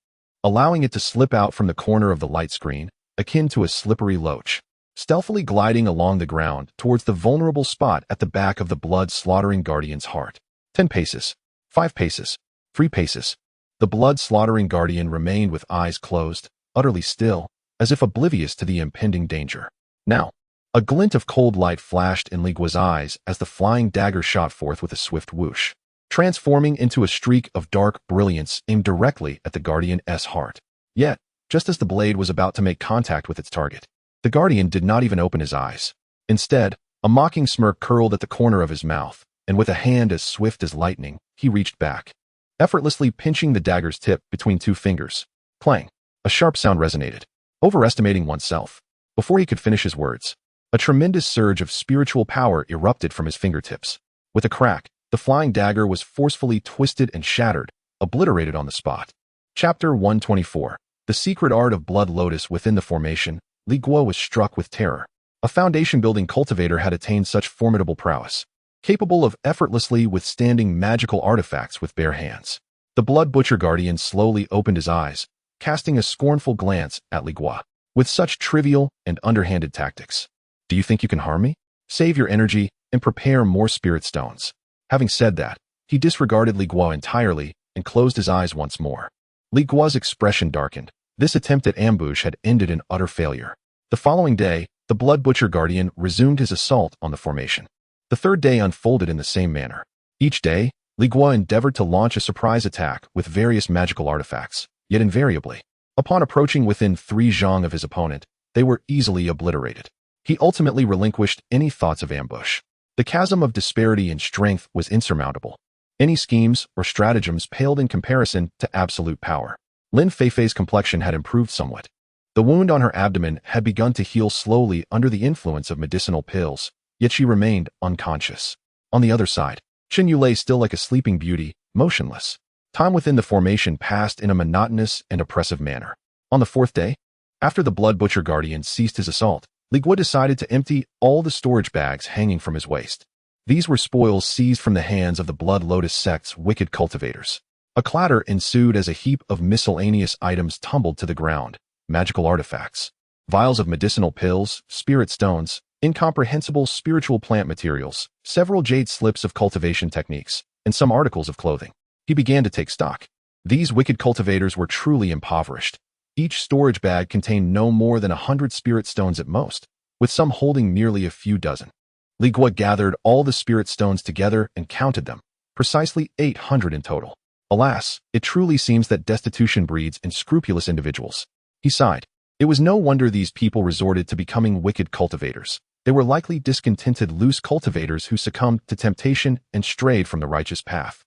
allowing it to slip out from the corner of the light screen, akin to a slippery loach, stealthily gliding along the ground towards the vulnerable spot at the back of the blood-slaughtering guardian's heart. 10 paces. 5 paces. 3 paces. The blood-slaughtering guardian remained with eyes closed, utterly still, as if oblivious to the impending danger. Now, a glint of cold light flashed in Li Guo's eyes as the flying dagger shot forth with a swift whoosh, transforming into a streak of dark brilliance aimed directly at the guardian's heart. Yet, just as the blade was about to make contact with its target, the guardian did not even open his eyes. Instead, a mocking smirk curled at the corner of his mouth, and with a hand as swift as lightning, he reached back, effortlessly pinching the dagger's tip between 2 fingers. Clang! A sharp sound resonated. Overestimating oneself. Before he could finish his words, a tremendous surge of spiritual power erupted from his fingertips. With a crack, the flying dagger was forcefully twisted and shattered, obliterated on the spot. Chapter 124. The Secret Art of Blood Lotus. Within the formation, Li Guo was struck with terror. A foundation-building cultivator had attained such formidable prowess, capable of effortlessly withstanding magical artifacts with bare hands. The Blood Butcher Guardian slowly opened his eyes, casting a scornful glance at Li Guo. With such trivial and underhanded tactics, do you think you can harm me? Save your energy and prepare more spirit stones. Having said that, he disregarded Li Guo entirely and closed his eyes once more. Li Guo's expression darkened. This attempt at ambush had ended in utter failure. The following day, the Blood Butcher Guardian resumed his assault on the formation. The third day unfolded in the same manner. Each day, Li Guo endeavored to launch a surprise attack with various magical artifacts, yet invariably, upon approaching within 3 zhang of his opponent, they were easily obliterated. He ultimately relinquished any thoughts of ambush. The chasm of disparity in strength was insurmountable. Any schemes or stratagems paled in comparison to absolute power. Lin Feifei's complexion had improved somewhat. The wound on her abdomen had begun to heal slowly under the influence of medicinal pills, yet she remained unconscious. On the other side, Chen Yu lay still like a sleeping beauty, motionless. Time within the formation passed in a monotonous and oppressive manner. On the 4th day, after the Blood Butcher Guardian ceased his assault, Li Guo decided to empty all the storage bags hanging from his waist. These were spoils seized from the hands of the Blood Lotus sect's wicked cultivators. A clatter ensued as a heap of miscellaneous items tumbled to the ground: magical artifacts, vials of medicinal pills, spirit stones, incomprehensible spiritual plant materials, several jade slips of cultivation techniques, and some articles of clothing. He began to take stock. These wicked cultivators were truly impoverished. Each storage bag contained no more than 100 spirit stones at most, with some holding merely a few dozen. Li Guo gathered all the spirit stones together and counted them, precisely 800 in total. Alas, it truly seems that destitution breeds unscrupulous individuals. He sighed. It was no wonder these people resorted to becoming wicked cultivators. They were likely discontented loose cultivators who succumbed to temptation and strayed from the righteous path.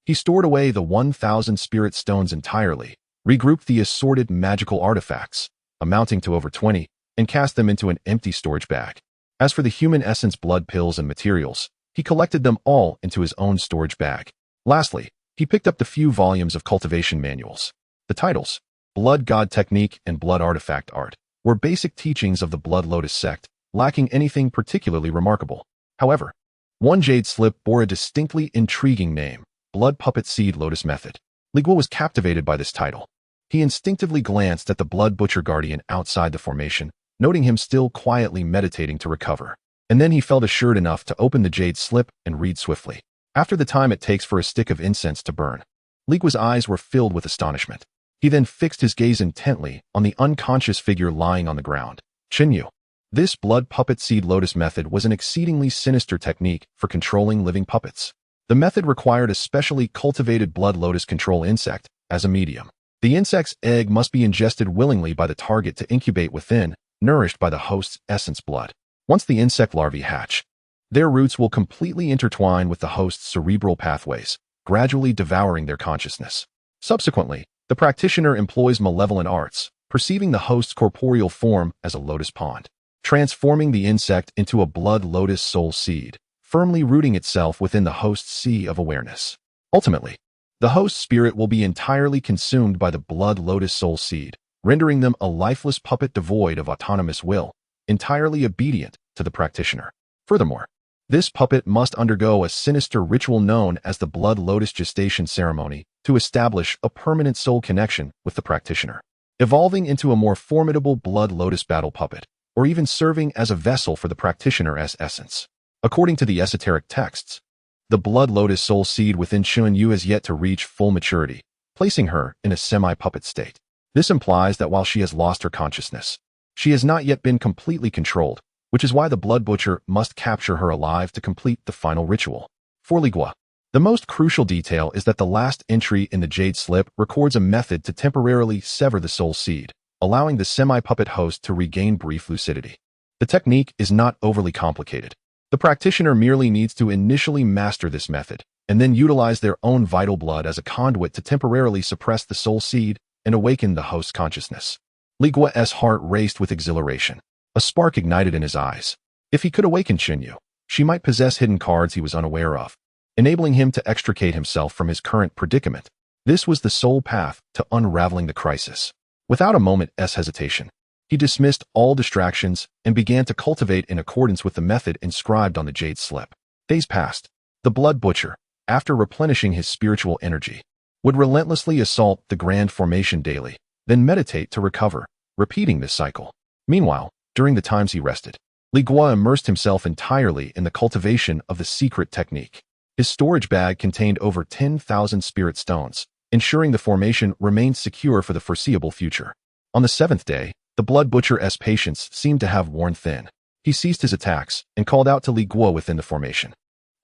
He stored away the 1,000 spirit stones entirely, regrouped the assorted magical artifacts, amounting to over 20, and cast them into an empty storage bag. As for the human essence blood pills and materials, he collected them all into his own storage bag. Lastly, he picked up the few volumes of cultivation manuals. The titles, Blood God Technique and Blood Artifact Art, were basic teachings of the Blood Lotus sect, lacking anything particularly remarkable. However, one jade slip bore a distinctly intriguing name: Blood Puppet Seed Lotus Method. Li Guo was captivated by this title. He instinctively glanced at the Blood Butcher Guardian outside the formation, noting him still quietly meditating to recover. And then he felt assured enough to open the jade slip and read swiftly. After the time it takes for a stick of incense to burn, Li Guo's eyes were filled with astonishment. He then fixed his gaze intently on the unconscious figure lying on the ground. Chen Yu. This Blood Puppet Seed Lotus method was an exceedingly sinister technique for controlling living puppets. The method required a specially cultivated blood lotus control insect as a medium. The insect's egg must be ingested willingly by the target to incubate within, nourished by the host's essence blood. Once the insect larvae hatch, their roots will completely intertwine with the host's cerebral pathways, gradually devouring their consciousness. Subsequently, the practitioner employs malevolent arts, perceiving the host's corporeal form as a lotus pond, transforming the insect into a blood lotus soul seed, firmly rooting itself within the host's sea of awareness. Ultimately, the host's spirit will be entirely consumed by the blood lotus soul seed, rendering them a lifeless puppet devoid of autonomous will, entirely obedient to the practitioner. Furthermore, this puppet must undergo a sinister ritual known as the Blood Lotus Gestation Ceremony to establish a permanent soul connection with the practitioner, evolving into a more formidable Blood Lotus battle puppet, or even serving as a vessel for the practitioner's essence. According to the esoteric texts, the Blood Lotus soul seed within Chen Yu has yet to reach full maturity, placing her in a semi-puppet state. This implies that while she has lost her consciousness, she has not yet been completely controlled, which is why the Blood Butcher must capture her alive to complete the final ritual. For Li Guo, the most crucial detail is that the last entry in the Jade Slip records a method to temporarily sever the soul seed, allowing the semi-puppet host to regain brief lucidity. The technique is not overly complicated. The practitioner merely needs to initially master this method, and then utilize their own vital blood as a conduit to temporarily suppress the soul seed and awaken the host's consciousness. Li Guo's heart raced with exhilaration. A spark ignited in his eyes. If he could awaken Chen Yu, she might possess hidden cards he was unaware of, enabling him to extricate himself from his current predicament. This was the sole path to unraveling the crisis. Without a moment's hesitation, he dismissed all distractions and began to cultivate in accordance with the method inscribed on the Jade Slip. Days passed. The Blood Butcher, after replenishing his spiritual energy, would relentlessly assault the Grand Formation daily, then meditate to recover, repeating this cycle. Meanwhile, during the times he rested, Li Guo immersed himself entirely in the cultivation of the secret technique. His storage bag contained over 10,000 spirit stones, ensuring the formation remained secure for the foreseeable future. On the 7th day, the blood butcher's patience seemed to have worn thin. He ceased his attacks and called out to Li Guo within the formation.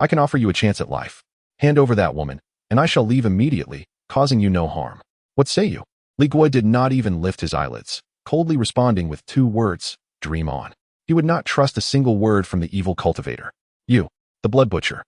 I can offer you a chance at life. Hand over that woman, and I shall leave immediately, causing you no harm. What say you? Li Guo did not even lift his eyelids, coldly responding with 2 words, dream on. He would not trust a single word from the evil cultivator. You, the blood butcher,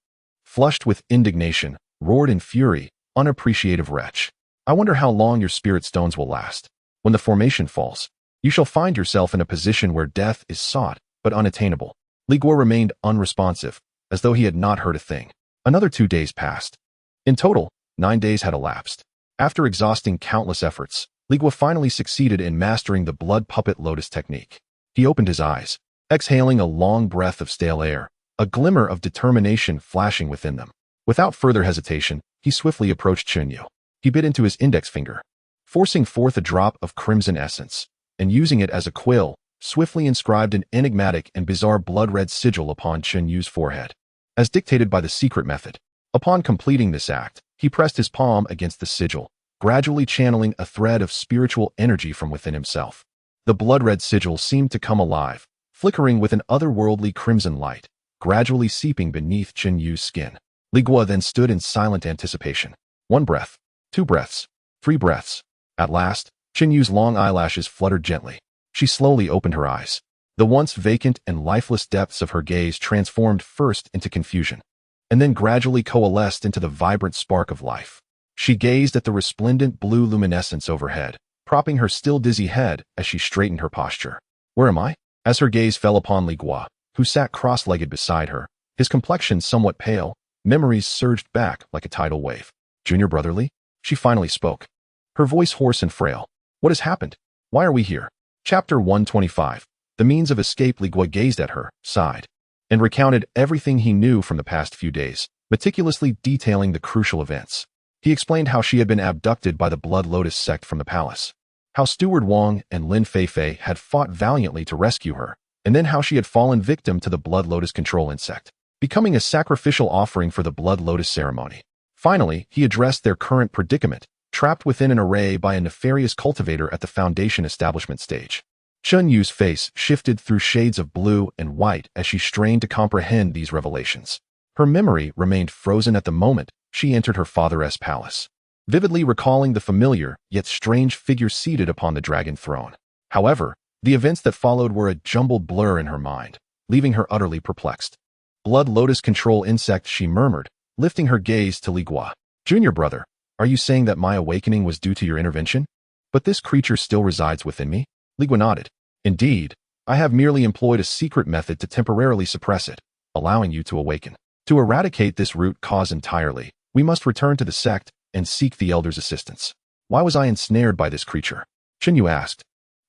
flushed with indignation, roared in fury, unappreciative wretch. I wonder how long your spirit stones will last. When the formation falls, you shall find yourself in a position where death is sought, but unattainable. Li Guo remained unresponsive, as though he had not heard a thing. Another 2 days passed. In total, 9 days had elapsed. After exhausting countless efforts, Li Guo finally succeeded in mastering the blood puppet lotus technique. He opened his eyes, exhaling a long breath of stale air, a glimmer of determination flashing within them. Without further hesitation, he swiftly approached Chunyu. He bit into his index finger, forcing forth a drop of crimson essence, and using it as a quill, swiftly inscribed an enigmatic and bizarre blood-red sigil upon Chunyu's forehead, as dictated by the secret method. Upon completing this act, he pressed his palm against the sigil, gradually channeling a thread of spiritual energy from within himself. The blood-red sigil seemed to come alive, flickering with an otherworldly crimson light, gradually seeping beneath Chunyu's skin. Li Guo then stood in silent anticipation. 1 breath, 2 breaths, 3 breaths. At last, Chunyu's long eyelashes fluttered gently. She slowly opened her eyes. The once vacant and lifeless depths of her gaze transformed first into confusion, and then gradually coalesced into the vibrant spark of life. She gazed at the resplendent blue luminescence overhead, propping her still dizzy head as she straightened her posture. Where am I? As her gaze fell upon Li Guo, who sat cross-legged beside her, his complexion somewhat pale, memories surged back like a tidal wave. Junior brother Li? She finally spoke, her voice hoarse and frail. What has happened? Why are we here? Chapter 125. The means of escape. Li Guo gazed at her, sighed, and recounted everything he knew from the past few days, meticulously detailing the crucial events. He explained how she had been abducted by the Blood Lotus sect from the palace, how Steward Wang and Lin Feifei had fought valiantly to rescue her, and then how she had fallen victim to the Blood Lotus control insect, becoming a sacrificial offering for the Blood Lotus ceremony. Finally, he addressed their current predicament, trapped within an array by a nefarious cultivator at the Foundation establishment stage. Chunyu's face shifted through shades of blue and white as she strained to comprehend these revelations. Her memory remained frozen at the moment she entered her father's palace, vividly recalling the familiar yet strange figure seated upon the dragon throne. However, the events that followed were a jumbled blur in her mind, leaving her utterly perplexed. Blood Lotus control insect, she murmured, lifting her gaze to Li Guo. Junior brother, are you saying that my awakening was due to your intervention? But this creature still resides within me? Li Guo nodded. Indeed, I have merely employed a secret method to temporarily suppress it, allowing you to awaken. To eradicate this root cause entirely, we must return to the sect and seek the elder's assistance. Why was I ensnared by this creature? Chunyu asked,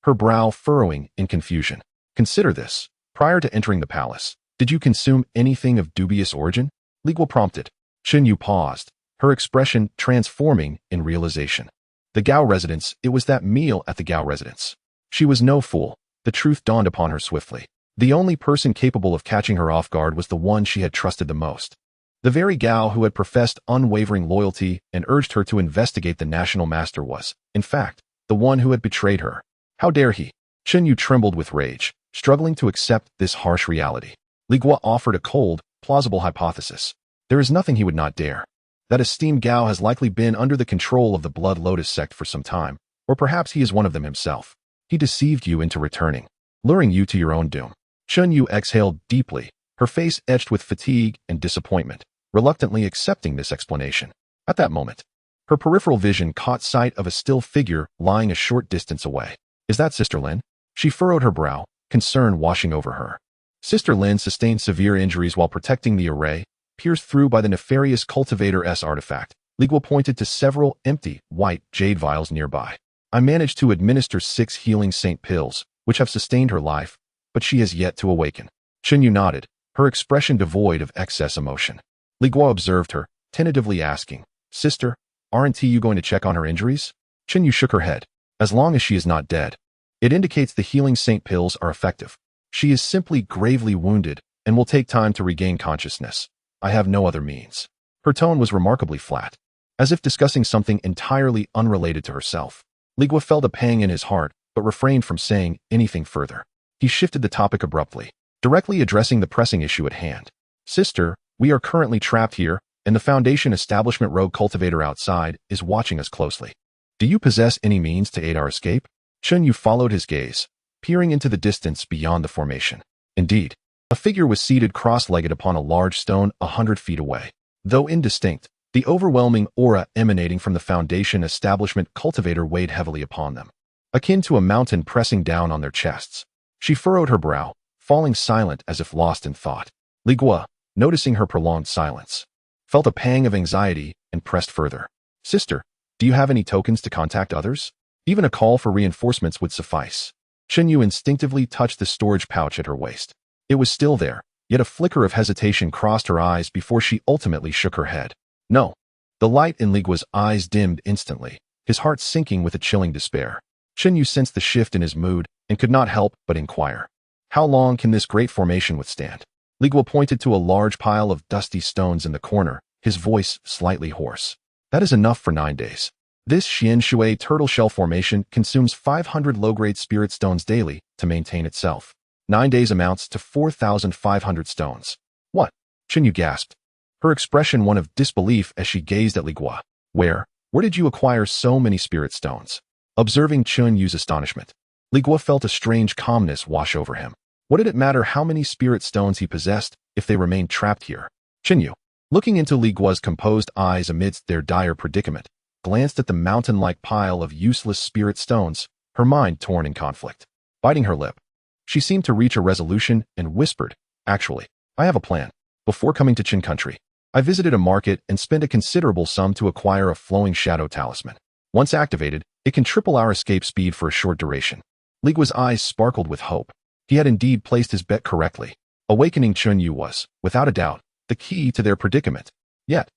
her brow furrowing in confusion. Consider this. Prior to entering the palace, did you consume anything of dubious origin? Li Guo prompted. Chunyu paused, her expression transforming in realization. The Gao residence, it was that meal at the Gao residence. She was no fool. The truth dawned upon her swiftly. The only person capable of catching her off guard was the one she had trusted the most. The very Gao who had professed unwavering loyalty and urged her to investigate the national master was, in fact, the one who had betrayed her. How dare he? Chunyu trembled with rage, struggling to accept this harsh reality. Li Guo offered a cold, plausible hypothesis. There is nothing he would not dare. That esteemed Gao has likely been under the control of the Blood Lotus sect for some time, or perhaps he is one of them himself. He deceived you into returning, luring you to your own doom. Chunyu exhaled deeply, her face etched with fatigue and disappointment, reluctantly accepting this explanation. At that moment, her peripheral vision caught sight of a still figure lying a short distance away. Is that Sister Lin? She furrowed her brow, concern washing over her. Sister Lin sustained severe injuries while protecting the array, pierced through by the nefarious cultivator's artifact. Li Guo pointed to several empty, white jade vials nearby. I managed to administer 6 healing saint pills, which have sustained her life, but she has yet to awaken. Chunyu nodded, her expression devoid of excess emotion. Li Guo observed her, tentatively asking, Sister, aren't you going to check on her injuries? Chunyu shook her head. As long as she is not dead. It indicates the healing saint pills are effective. She is simply gravely wounded and will take time to regain consciousness. I have no other means. Her tone was remarkably flat, as if discussing something entirely unrelated to herself. Li Guo felt a pang in his heart, but refrained from saying anything further. He shifted the topic abruptly, directly addressing the pressing issue at hand. Sister, we are currently trapped here, and the Foundation establishment rogue cultivator outside is watching us closely. Do you possess any means to aid our escape? Chun Yu followed his gaze, peering into the distance beyond the formation. Indeed, a figure was seated cross-legged upon a large stone 100 feet away. Though indistinct, the overwhelming aura emanating from the Foundation establishment cultivator weighed heavily upon them, akin to a mountain pressing down on their chests. She furrowed her brow, falling silent as if lost in thought. Li Guo, noticing her prolonged silence, felt a pang of anxiety and pressed further. Sister, do you have any tokens to contact others? Even a call for reinforcements would suffice. Chun Yu instinctively touched the storage pouch at her waist. It was still there, yet a flicker of hesitation crossed her eyes before she ultimately shook her head. No. The light in Li Guo's eyes dimmed instantly, his heart sinking with a chilling despair. Chun Yu sensed the shift in his mood and could not help but inquire. How long can this great formation withstand? Li Guo pointed to a large pile of dusty stones in the corner, his voice slightly hoarse. That is enough for 9 days. This Xian Shui turtle shell formation consumes 500 low-grade spirit stones daily to maintain itself. 9 days amounts to 4,500 stones. What? Chun Yu gasped, her expression one of disbelief as she gazed at Li Guo. Where did you acquire so many spirit stones? Observing Chun Yu's astonishment, Li Guo felt a strange calmness wash over him. What did it matter how many spirit stones he possessed if they remained trapped here? Chun Yu, looking into Li Guo's composed eyes amidst their dire predicament, glanced at the mountain-like pile of useless spirit stones, her mind torn in conflict. Biting her lip, she seemed to reach a resolution and whispered, Actually, I have a plan. Before coming to Qin country, I visited a market and spent a considerable sum to acquire a flowing shadow talisman. Once activated, it can triple our escape speed for a short duration. Li Guo's eyes sparkled with hope. He had indeed placed his bet correctly. Awakening Chun Yu was, without a doubt, the key to their predicament. Yet,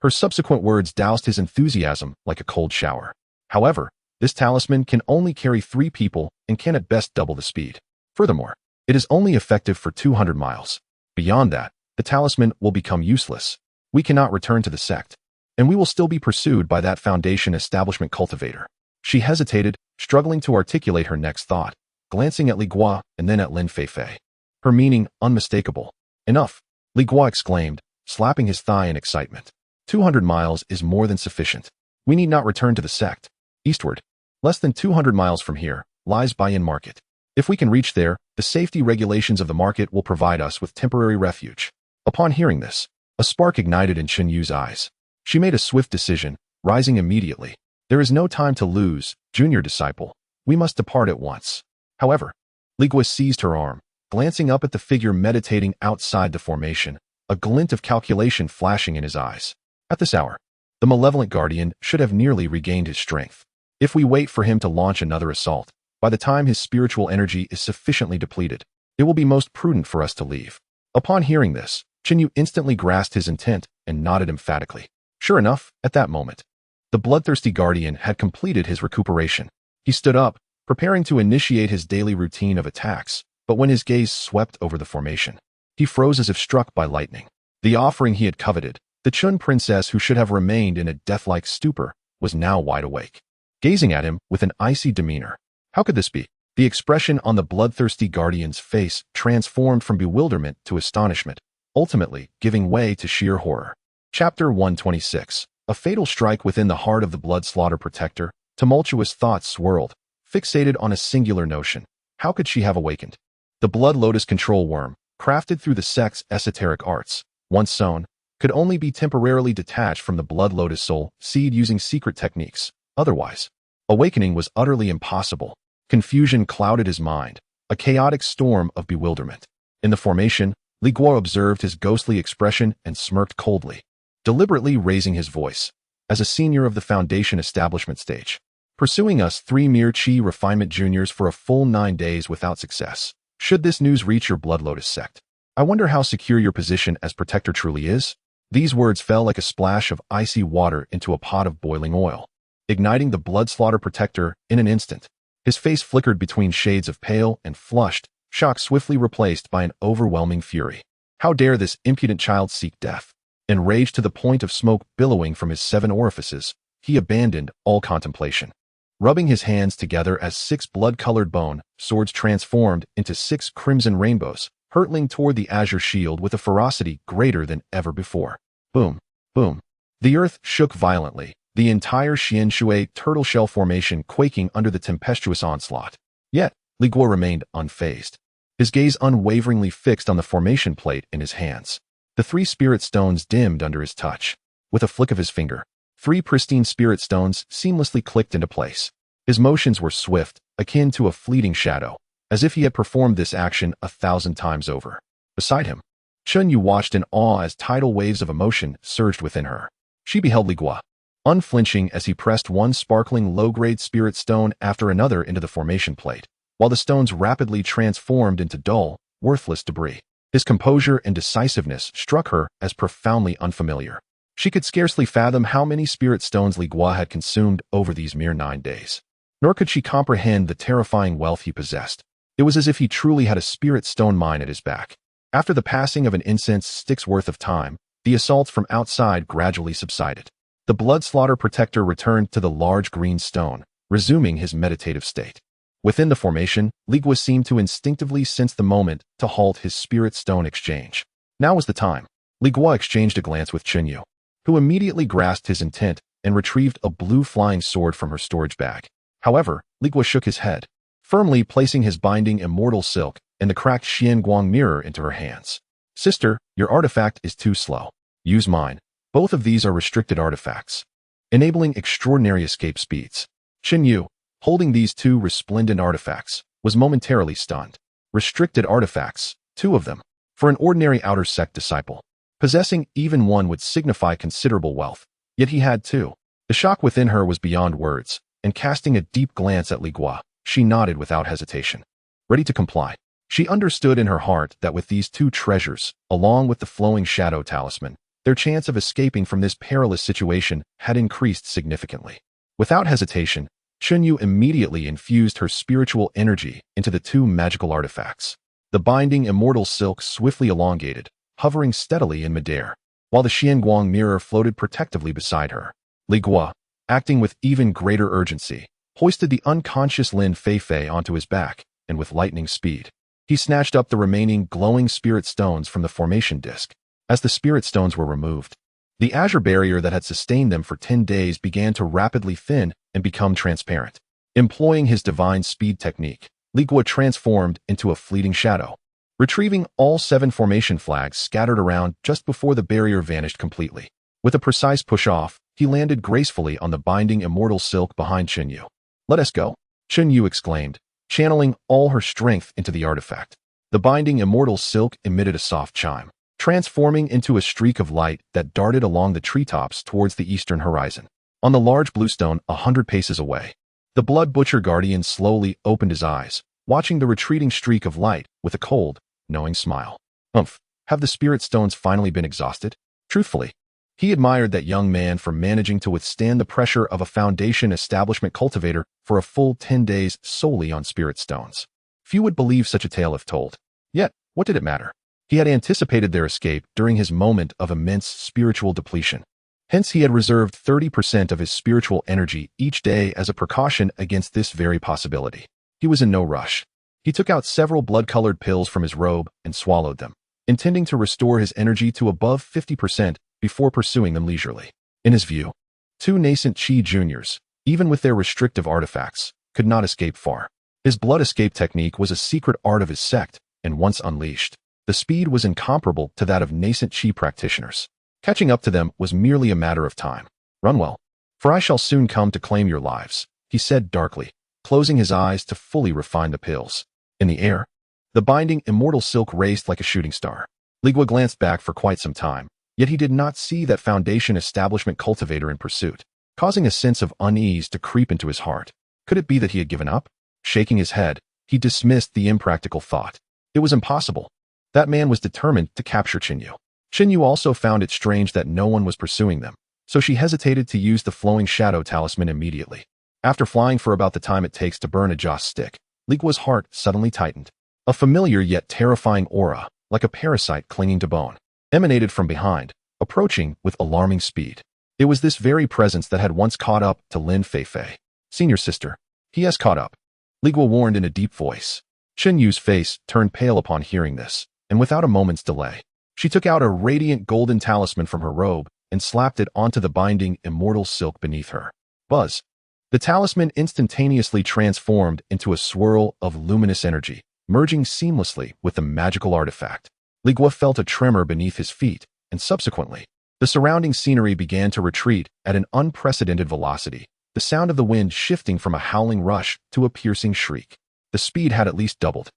her subsequent words doused his enthusiasm like a cold shower. However, this talisman can only carry 3 people and can at best double the speed. Furthermore, it is only effective for 200 miles. Beyond that, the talisman will become useless. We cannot return to the sect, and we will still be pursued by that Foundation establishment cultivator. She hesitated, struggling to articulate her next thought, glancing at Li Guo and then at Lin Feifei. Her meaning unmistakable. Enough, Li Guo exclaimed, slapping his thigh in excitement. 200 miles is more than sufficient. We need not return to the sect. Eastward, less than 200 miles from here, lies Baiyan Market. If we can reach there, the safety regulations of the market will provide us with temporary refuge. Upon hearing this, a spark ignited in Chun Yu's eyes. She made a swift decision, rising immediately. There is no time to lose, junior disciple. We must depart at once. However, Li Guo seized her arm, glancing up at the figure meditating outside the formation, a glint of calculation flashing in his eyes. At this hour, the malevolent guardian should have nearly regained his strength. If we wait for him to launch another assault, by the time his spiritual energy is sufficiently depleted, it will be most prudent for us to leave. Upon hearing this, Chun Yu instantly grasped his intent and nodded emphatically. Sure enough, at that moment, the bloodthirsty guardian had completed his recuperation. He stood up, preparing to initiate his daily routine of attacks, but when his gaze swept over the formation, he froze as if struck by lightning. The offering he had coveted, the Chun princess who should have remained in a death-like stupor, was now wide awake, gazing at him with an icy demeanor. How could this be? The expression on the bloodthirsty guardian's face transformed from bewilderment to astonishment, ultimately giving way to sheer horror. Chapter 126. A fatal strike within the heart of the blood slaughter protector. Tumultuous thoughts swirled, fixated on a singular notion. How could she have awakened? The blood lotus control worm, crafted through the sect's esoteric arts, once sown, could only be temporarily detached from the blood lotus soul seed using secret techniques. Otherwise, awakening was utterly impossible. Confusion clouded his mind, a chaotic storm of bewilderment. In the formation, Li Guo observed his ghostly expression and smirked coldly, deliberately raising his voice. As a senior of the Foundation establishment stage, pursuing us 3 mere Qi refinement juniors for a full 9 days without success. Should this news reach your Blood Lotus sect, I wonder how secure your position as protector truly is? These words fell like a splash of icy water into a pot of boiling oil, igniting the blood slaughter protector in an instant. His face flickered between shades of pale and flushed, shock swiftly replaced by an overwhelming fury. How dare this impudent child seek death? Enraged to the point of smoke billowing from his 7 orifices, he abandoned all contemplation. Rubbing his hands together as 6 blood-colored bone swords transformed into 6 crimson rainbows, hurtling toward the azure shield with a ferocity greater than ever before. Boom, boom. The earth shook violently, the entire Xian Shui turtle shell formation quaking under the tempestuous onslaught. Yet, Li Guo remained unfazed, his gaze unwaveringly fixed on the formation plate in his hands. The 3 spirit stones dimmed under his touch. With a flick of his finger, 3 pristine spirit stones seamlessly clicked into place. His motions were swift, akin to a fleeting shadow, as if he had performed this action 1,000 times over. Beside him, Chun Yu watched in awe as tidal waves of emotion surged within her. She beheld Li Guo, unflinching as he pressed one sparkling low-grade spirit stone after another into the formation plate, while the stones rapidly transformed into dull, worthless debris. His composure and decisiveness struck her as profoundly unfamiliar. She could scarcely fathom how many spirit stones Li Guo had consumed over these mere 9 days. Nor could she comprehend the terrifying wealth he possessed. It was as if he truly had a spirit stone mine at his back. After the passing of an incense stick's worth of time, the assaults from outside gradually subsided. The blood slaughter protector returned to the large green stone, resuming his meditative state. Within the formation, Li Guo seemed to instinctively sense the moment to halt his spirit stone exchange. Now was the time. Li Guo exchanged a glance with Chun Yu, who immediately grasped his intent and retrieved a blue flying sword from her storage bag. However, Li Guo shook his head, firmly placing his binding immortal silk and the cracked Huang mirror into her hands. Sister, your artifact is too slow. Use mine. Both of these are restricted artifacts, enabling extraordinary escape speeds. Chun Yu, holding these 2 resplendent artifacts, was momentarily stunned. Restricted artifacts, 2 of them. For an ordinary outer sect disciple, possessing even one would signify considerable wealth, yet he had 2. The shock within her was beyond words, and casting a deep glance at Li Guo, she nodded without hesitation. Ready to comply. She understood in her heart that with these 2 treasures, along with the flowing shadow talisman, their chance of escaping from this perilous situation had increased significantly. Without hesitation, Chun Yu immediately infused her spiritual energy into the 2 magical artifacts. The binding immortal silk swiftly elongated, hovering steadily in midair, while the Huang mirror floated protectively beside her. Li Guo, acting with even greater urgency, hoisted the unconscious Lin Feifei onto his back, and with lightning speed, he snatched up the remaining glowing spirit stones from the formation disk. As the spirit stones were removed, the azure barrier that had sustained them for 10 days began to rapidly thin and become transparent. Employing his divine speed technique, Li Guo transformed into a fleeting shadow, retrieving all 7 formation flags scattered around just before the barrier vanished completely. With a precise push-off, he landed gracefully on the binding immortal silk behind Chun Yu. Let us go, Chun Yu exclaimed, channeling all her strength into the artifact. The binding immortal silk emitted a soft chime, transforming into a streak of light that darted along the treetops towards the eastern horizon. On the large blue stone 100 paces away, the blood butcher guardian slowly opened his eyes, watching the retreating streak of light with a cold, knowing smile. Have the spirit stones finally been exhausted? Truthfully, he admired that young man for managing to withstand the pressure of a foundation establishment cultivator for a full 10 days solely on spirit stones. Few would believe such a tale if told. Yet, what did it matter? He had anticipated their escape during his moment of immense spiritual depletion. Hence he had reserved 30% of his spiritual energy each day as a precaution against this very possibility. He was in no rush. He took out several blood-colored pills from his robe and swallowed them, intending to restore his energy to above 50% before pursuing them leisurely. In his view, 2 nascent Qi juniors, even with their restrictive artifacts, could not escape far. His blood escape technique was a secret art of his sect, and once unleashed, the speed was incomparable to that of nascent Qi practitioners. Catching up to them was merely a matter of time. Run well, for I shall soon come to claim your lives, he said darkly, closing his eyes to fully refine the pills. In the air, the binding immortal silk raced like a shooting star. Li Guo glanced back for quite some time, yet he did not see that foundation establishment cultivator in pursuit, causing a sense of unease to creep into his heart. Could it be that he had given up? Shaking his head, he dismissed the impractical thought. It was impossible. That man was determined to capture Chun Yu. Chun Yu also found it strange that no one was pursuing them, so she hesitated to use the flowing shadow talisman immediately. After flying for about the time it takes to burn a joss stick, Li Guo's heart suddenly tightened. A familiar yet terrifying aura, like a parasite clinging to bone, emanated from behind, approaching with alarming speed. It was this very presence that had once caught up to Lin Feifei. Senior sister, he has caught up, Li Guo warned in a deep voice. Chen Yu's face turned pale upon hearing this, and without a moment's delay, she took out a radiant golden talisman from her robe and slapped it onto the binding immortal silk beneath her. Buzz! The talisman instantaneously transformed into a swirl of luminous energy, merging seamlessly with the magical artifact. Li Guo felt a tremor beneath his feet, and subsequently, the surrounding scenery began to retreat at an unprecedented velocity, the sound of the wind shifting from a howling rush to a piercing shriek. The speed had at least doubled.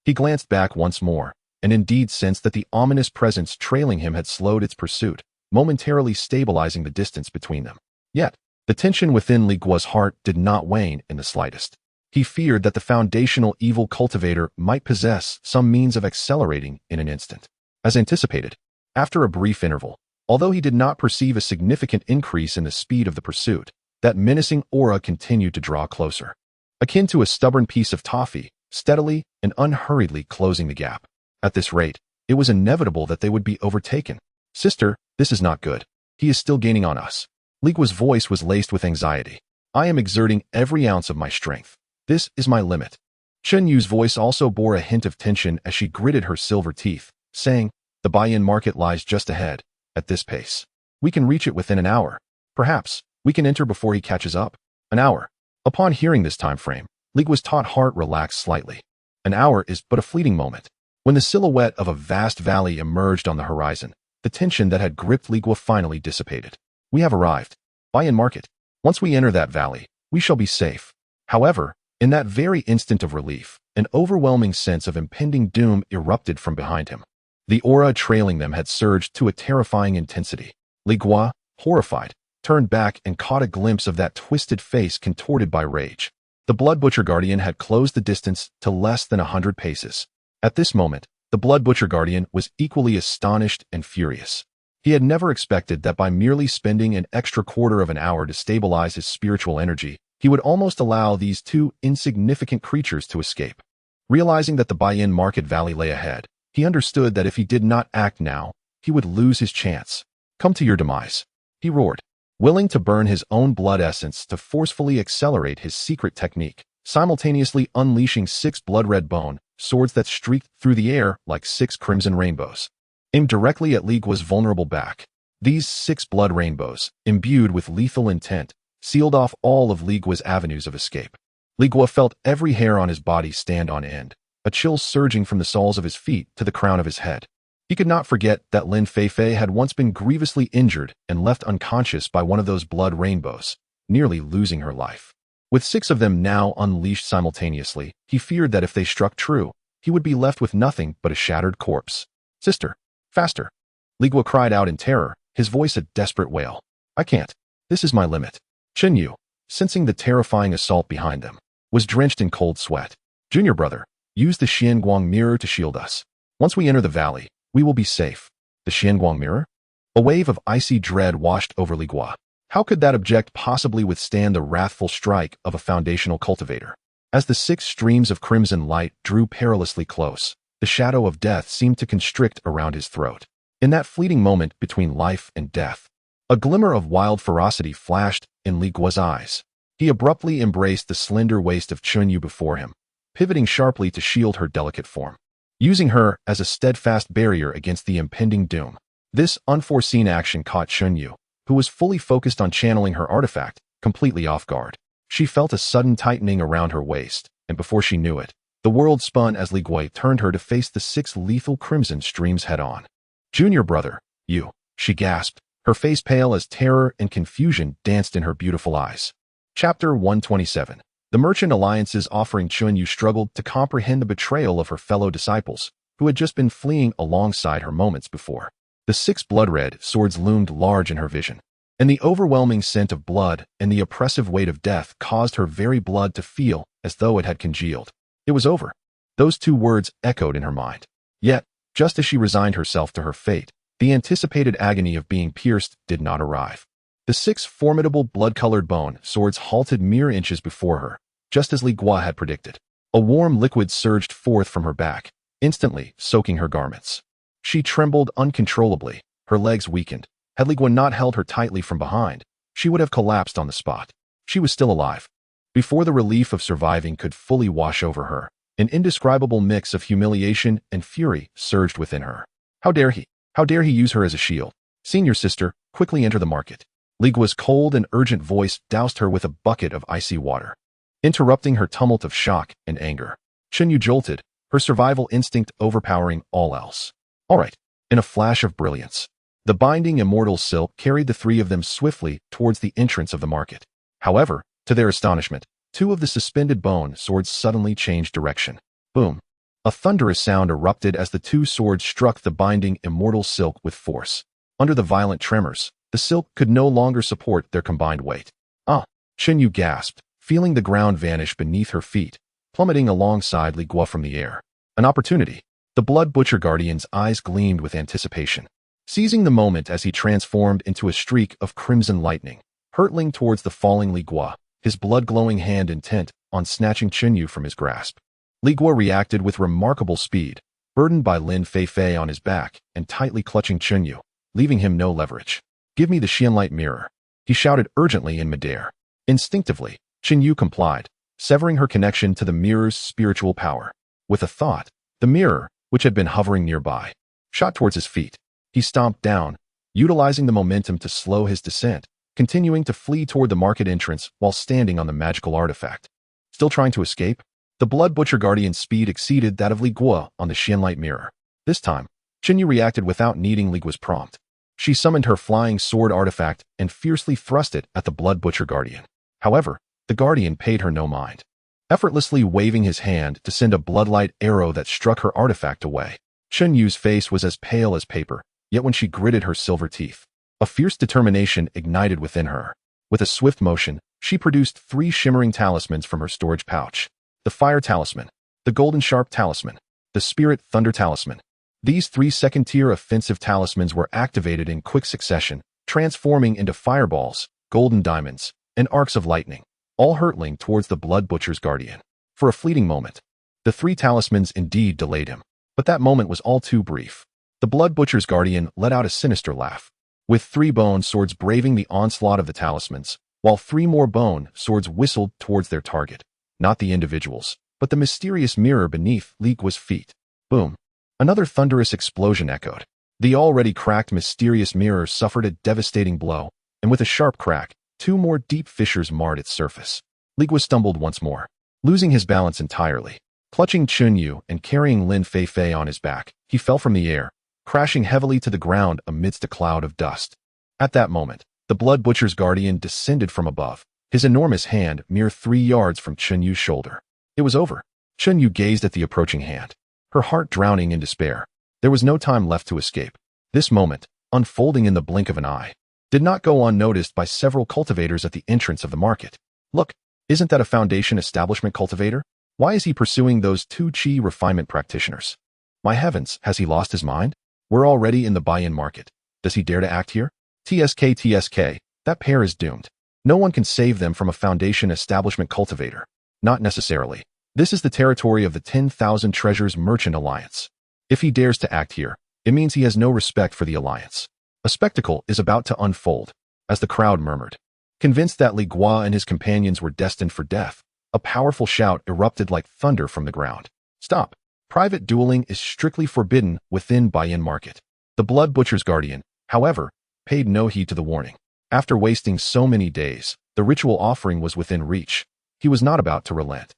He glanced back once more, and indeed sensed that the ominous presence trailing him had slowed its pursuit, momentarily stabilizing the distance between them. Yet, the tension within Li Guo's heart did not wane in the slightest. He feared that the foundational evil cultivator might possess some means of accelerating in an instant. As anticipated, after a brief interval, although he did not perceive a significant increase in the speed of the pursuit, that menacing aura continued to draw closer. Akin to a stubborn piece of toffee, steadily and unhurriedly closing the gap. At this rate, it was inevitable that they would be overtaken. Sister, this is not good. He is still gaining on us. Li Guo's voice was laced with anxiety. I am exerting every ounce of my strength. This is my limit. Chen Yu's voice also bore a hint of tension as she gritted her silver teeth, saying, the buy-in market lies just ahead. At this pace, we can reach it within an hour. Perhaps, we can enter before he catches up. An hour. Upon hearing this time frame, Li Guo's taut heart relaxed slightly. An hour is but a fleeting moment. When the silhouette of a vast valley emerged on the horizon, the tension that had gripped Li Guo finally dissipated. We have arrived. Buy-in market. Once we enter that valley, we shall be safe. However, in that very instant of relief, an overwhelming sense of impending doom erupted from behind him. The aura trailing them had surged to a terrifying intensity. Li Guo, horrified, turned back and caught a glimpse of that twisted face contorted by rage. The Blood Butcher Guardian had closed the distance to less than 100 paces. At this moment, the Blood Butcher Guardian was equally astonished and furious. He had never expected that by merely spending an extra quarter of an hour to stabilize his spiritual energy, he would almost allow these two insignificant creatures to escape. Realizing that the buy-in market valley lay ahead, he understood that if he did not act now, he would lose his chance. Come to your demise, he roared, willing to burn his own blood essence to forcefully accelerate his secret technique, simultaneously unleashing 6 blood-red bone swords that streaked through the air like 6 crimson rainbows. Aimed directly at Li Guo's vulnerable back, these 6 blood rainbows, imbued with lethal intent, sealed off all of Li Guo's avenues of escape. Li Guo felt every hair on his body stand on end, a chill surging from the soles of his feet to the crown of his head. He could not forget that Lin Feifei had once been grievously injured and left unconscious by one of those blood rainbows, nearly losing her life. With 6 of them now unleashed simultaneously, he feared that if they struck true, he would be left with nothing but a shattered corpse. Sister, faster! Li Guo cried out in terror, his voice a desperate wail. I can't. This is my limit. Chen Yu, sensing the terrifying assault behind them, was drenched in cold sweat. Junior brother, use the Xianguang mirror to shield us. Once we enter the valley, we will be safe. The Xianguang mirror? A wave of icy dread washed over Li Guo. How could that object possibly withstand the wrathful strike of a foundational cultivator? As the 6 streams of crimson light drew perilously close, the shadow of death seemed to constrict around his throat. In that fleeting moment between life and death, a glimmer of wild ferocity flashed in Li Guo's eyes. He abruptly embraced the slender waist of Chen Yu before him, pivoting sharply to shield her delicate form, using her as a steadfast barrier against the impending doom. This unforeseen action caught Chen Yu, who was fully focused on channeling her artifact, completely off guard. She felt a sudden tightening around her waist, and before she knew it, the world spun as Li Guo turned her to face the 6 lethal crimson streams head-on. Junior brother, you, she gasped, her face pale as terror and confusion danced in her beautiful eyes. Chapter 127. The Merchant Alliance's offering Chen Yu struggled to comprehend the betrayal of her fellow disciples, who had just been fleeing alongside her moments before. The 6 blood-red swords loomed large in her vision, and the overwhelming scent of blood and the oppressive weight of death caused her very blood to feel as though it had congealed. It was over. Those 2 words echoed in her mind. Yet, just as she resigned herself to her fate, the anticipated agony of being pierced did not arrive. The 6 formidable blood-colored bone swords halted mere inches before her, just as Li Guo had predicted. A warm liquid surged forth from her back, instantly soaking her garments. She trembled uncontrollably, her legs weakened. Had Li Guo not held her tightly from behind, she would have collapsed on the spot. She was still alive. Before the relief of surviving could fully wash over her, an indescribable mix of humiliation and fury surged within her. How dare he? How dare he use her as a shield? Senior sister, quickly enter the market. Li Guo's cold and urgent voice doused her with a bucket of icy water, interrupting her tumult of shock and anger. Chen Yu jolted, her survival instinct overpowering all else. All right. In a flash of brilliance, the binding immortal silk carried the three of them swiftly towards the entrance of the market. However, to their astonishment, two of the suspended bone swords suddenly changed direction. Boom! A thunderous sound erupted as the two swords struck the binding immortal silk with force. Under the violent tremors, the silk could no longer support their combined weight. Ah! Chen Yu gasped, feeling the ground vanish beneath her feet, plummeting alongside Li Guo from the air. An opportunity. The Blood Butcher Guardian's eyes gleamed with anticipation, seizing the moment as he transformed into a streak of crimson lightning, hurtling towards the falling Li Guo, his blood-glowing hand intent on snatching Chen Yu from his grasp. Li Guo reacted with remarkable speed, burdened by Lin Feifei on his back and tightly clutching Chen Yu, leaving him no leverage. Give me the Xianlight mirror, he shouted urgently in midair. Instinctively, Chen Yu complied, severing her connection to the mirror's spiritual power. With a thought, the mirror, which had been hovering nearby, shot towards his feet. He stomped down, utilizing the momentum to slow his descent, continuing to flee toward the market entrance while standing on the magical artifact. Still trying to escape? The Blood Butcher Guardian's speed exceeded that of Li Guo on the Xianlight mirror. This time, Chen Yu reacted without needing Li Guo's prompt. She summoned her flying sword artifact and fiercely thrust it at the Blood Butcher Guardian. However, the Guardian paid her no mind, effortlessly waving his hand to send a bloodlight arrow that struck her artifact away. Chen Yu's face was as pale as paper, yet when she gritted her silver teeth, a fierce determination ignited within her. With a swift motion, she produced 3 shimmering talismans from her storage pouch. The Fire Talisman, the Golden Sharp Talisman, the Spirit Thunder Talisman. These 3 second-tier offensive talismans were activated in quick succession, transforming into fireballs, golden diamonds, and arcs of lightning, all hurtling towards the Blood Butcher's Guardian. For a fleeting moment, the 3 talismans indeed delayed him, but that moment was all too brief. The Blood Butcher's Guardian let out a sinister laugh, with 3 bone swords braving the onslaught of the talismans, while 3 more bone swords whistled towards their target. Not the individuals, but the mysterious mirror beneath Li Guo's feet. Boom! Another thunderous explosion echoed. The already cracked mysterious mirror suffered a devastating blow, and with a sharp crack, 2 more deep fissures marred its surface. Li Guo stumbled once more, losing his balance entirely. Clutching Chen Yu and carrying Lin Feifei on his back, he fell from the air, crashing heavily to the ground amidst a cloud of dust. At that moment, the Blood Butcher's Guardian descended from above, his enormous hand mere 3 yards from Chen Yu's shoulder. It was over. Chen Yu gazed at the approaching hand, her heart drowning in despair. There was no time left to escape. This moment, unfolding in the blink of an eye, did not go unnoticed by several cultivators at the entrance of the market. Look, isn't that a Foundation establishment cultivator? Why is he pursuing those 2 chi refinement practitioners? My heavens, has he lost his mind? We're already in the buy-in market. Does he dare to act here? TSK, that pair is doomed. No one can save them from a Foundation establishment cultivator. Not necessarily. This is the territory of the 10,000 Treasures Merchant Alliance. If he dares to act here, it means he has no respect for the Alliance. A spectacle is about to unfold, as the crowd murmured. Convinced that Li Guo and his companions were destined for death, a powerful shout erupted like thunder from the ground. Stop! Private dueling is strictly forbidden within buy-in market. The Blood Butcher's Guardian, however, paid no heed to the warning. After wasting so many days, the ritual offering was within reach. He was not about to relent.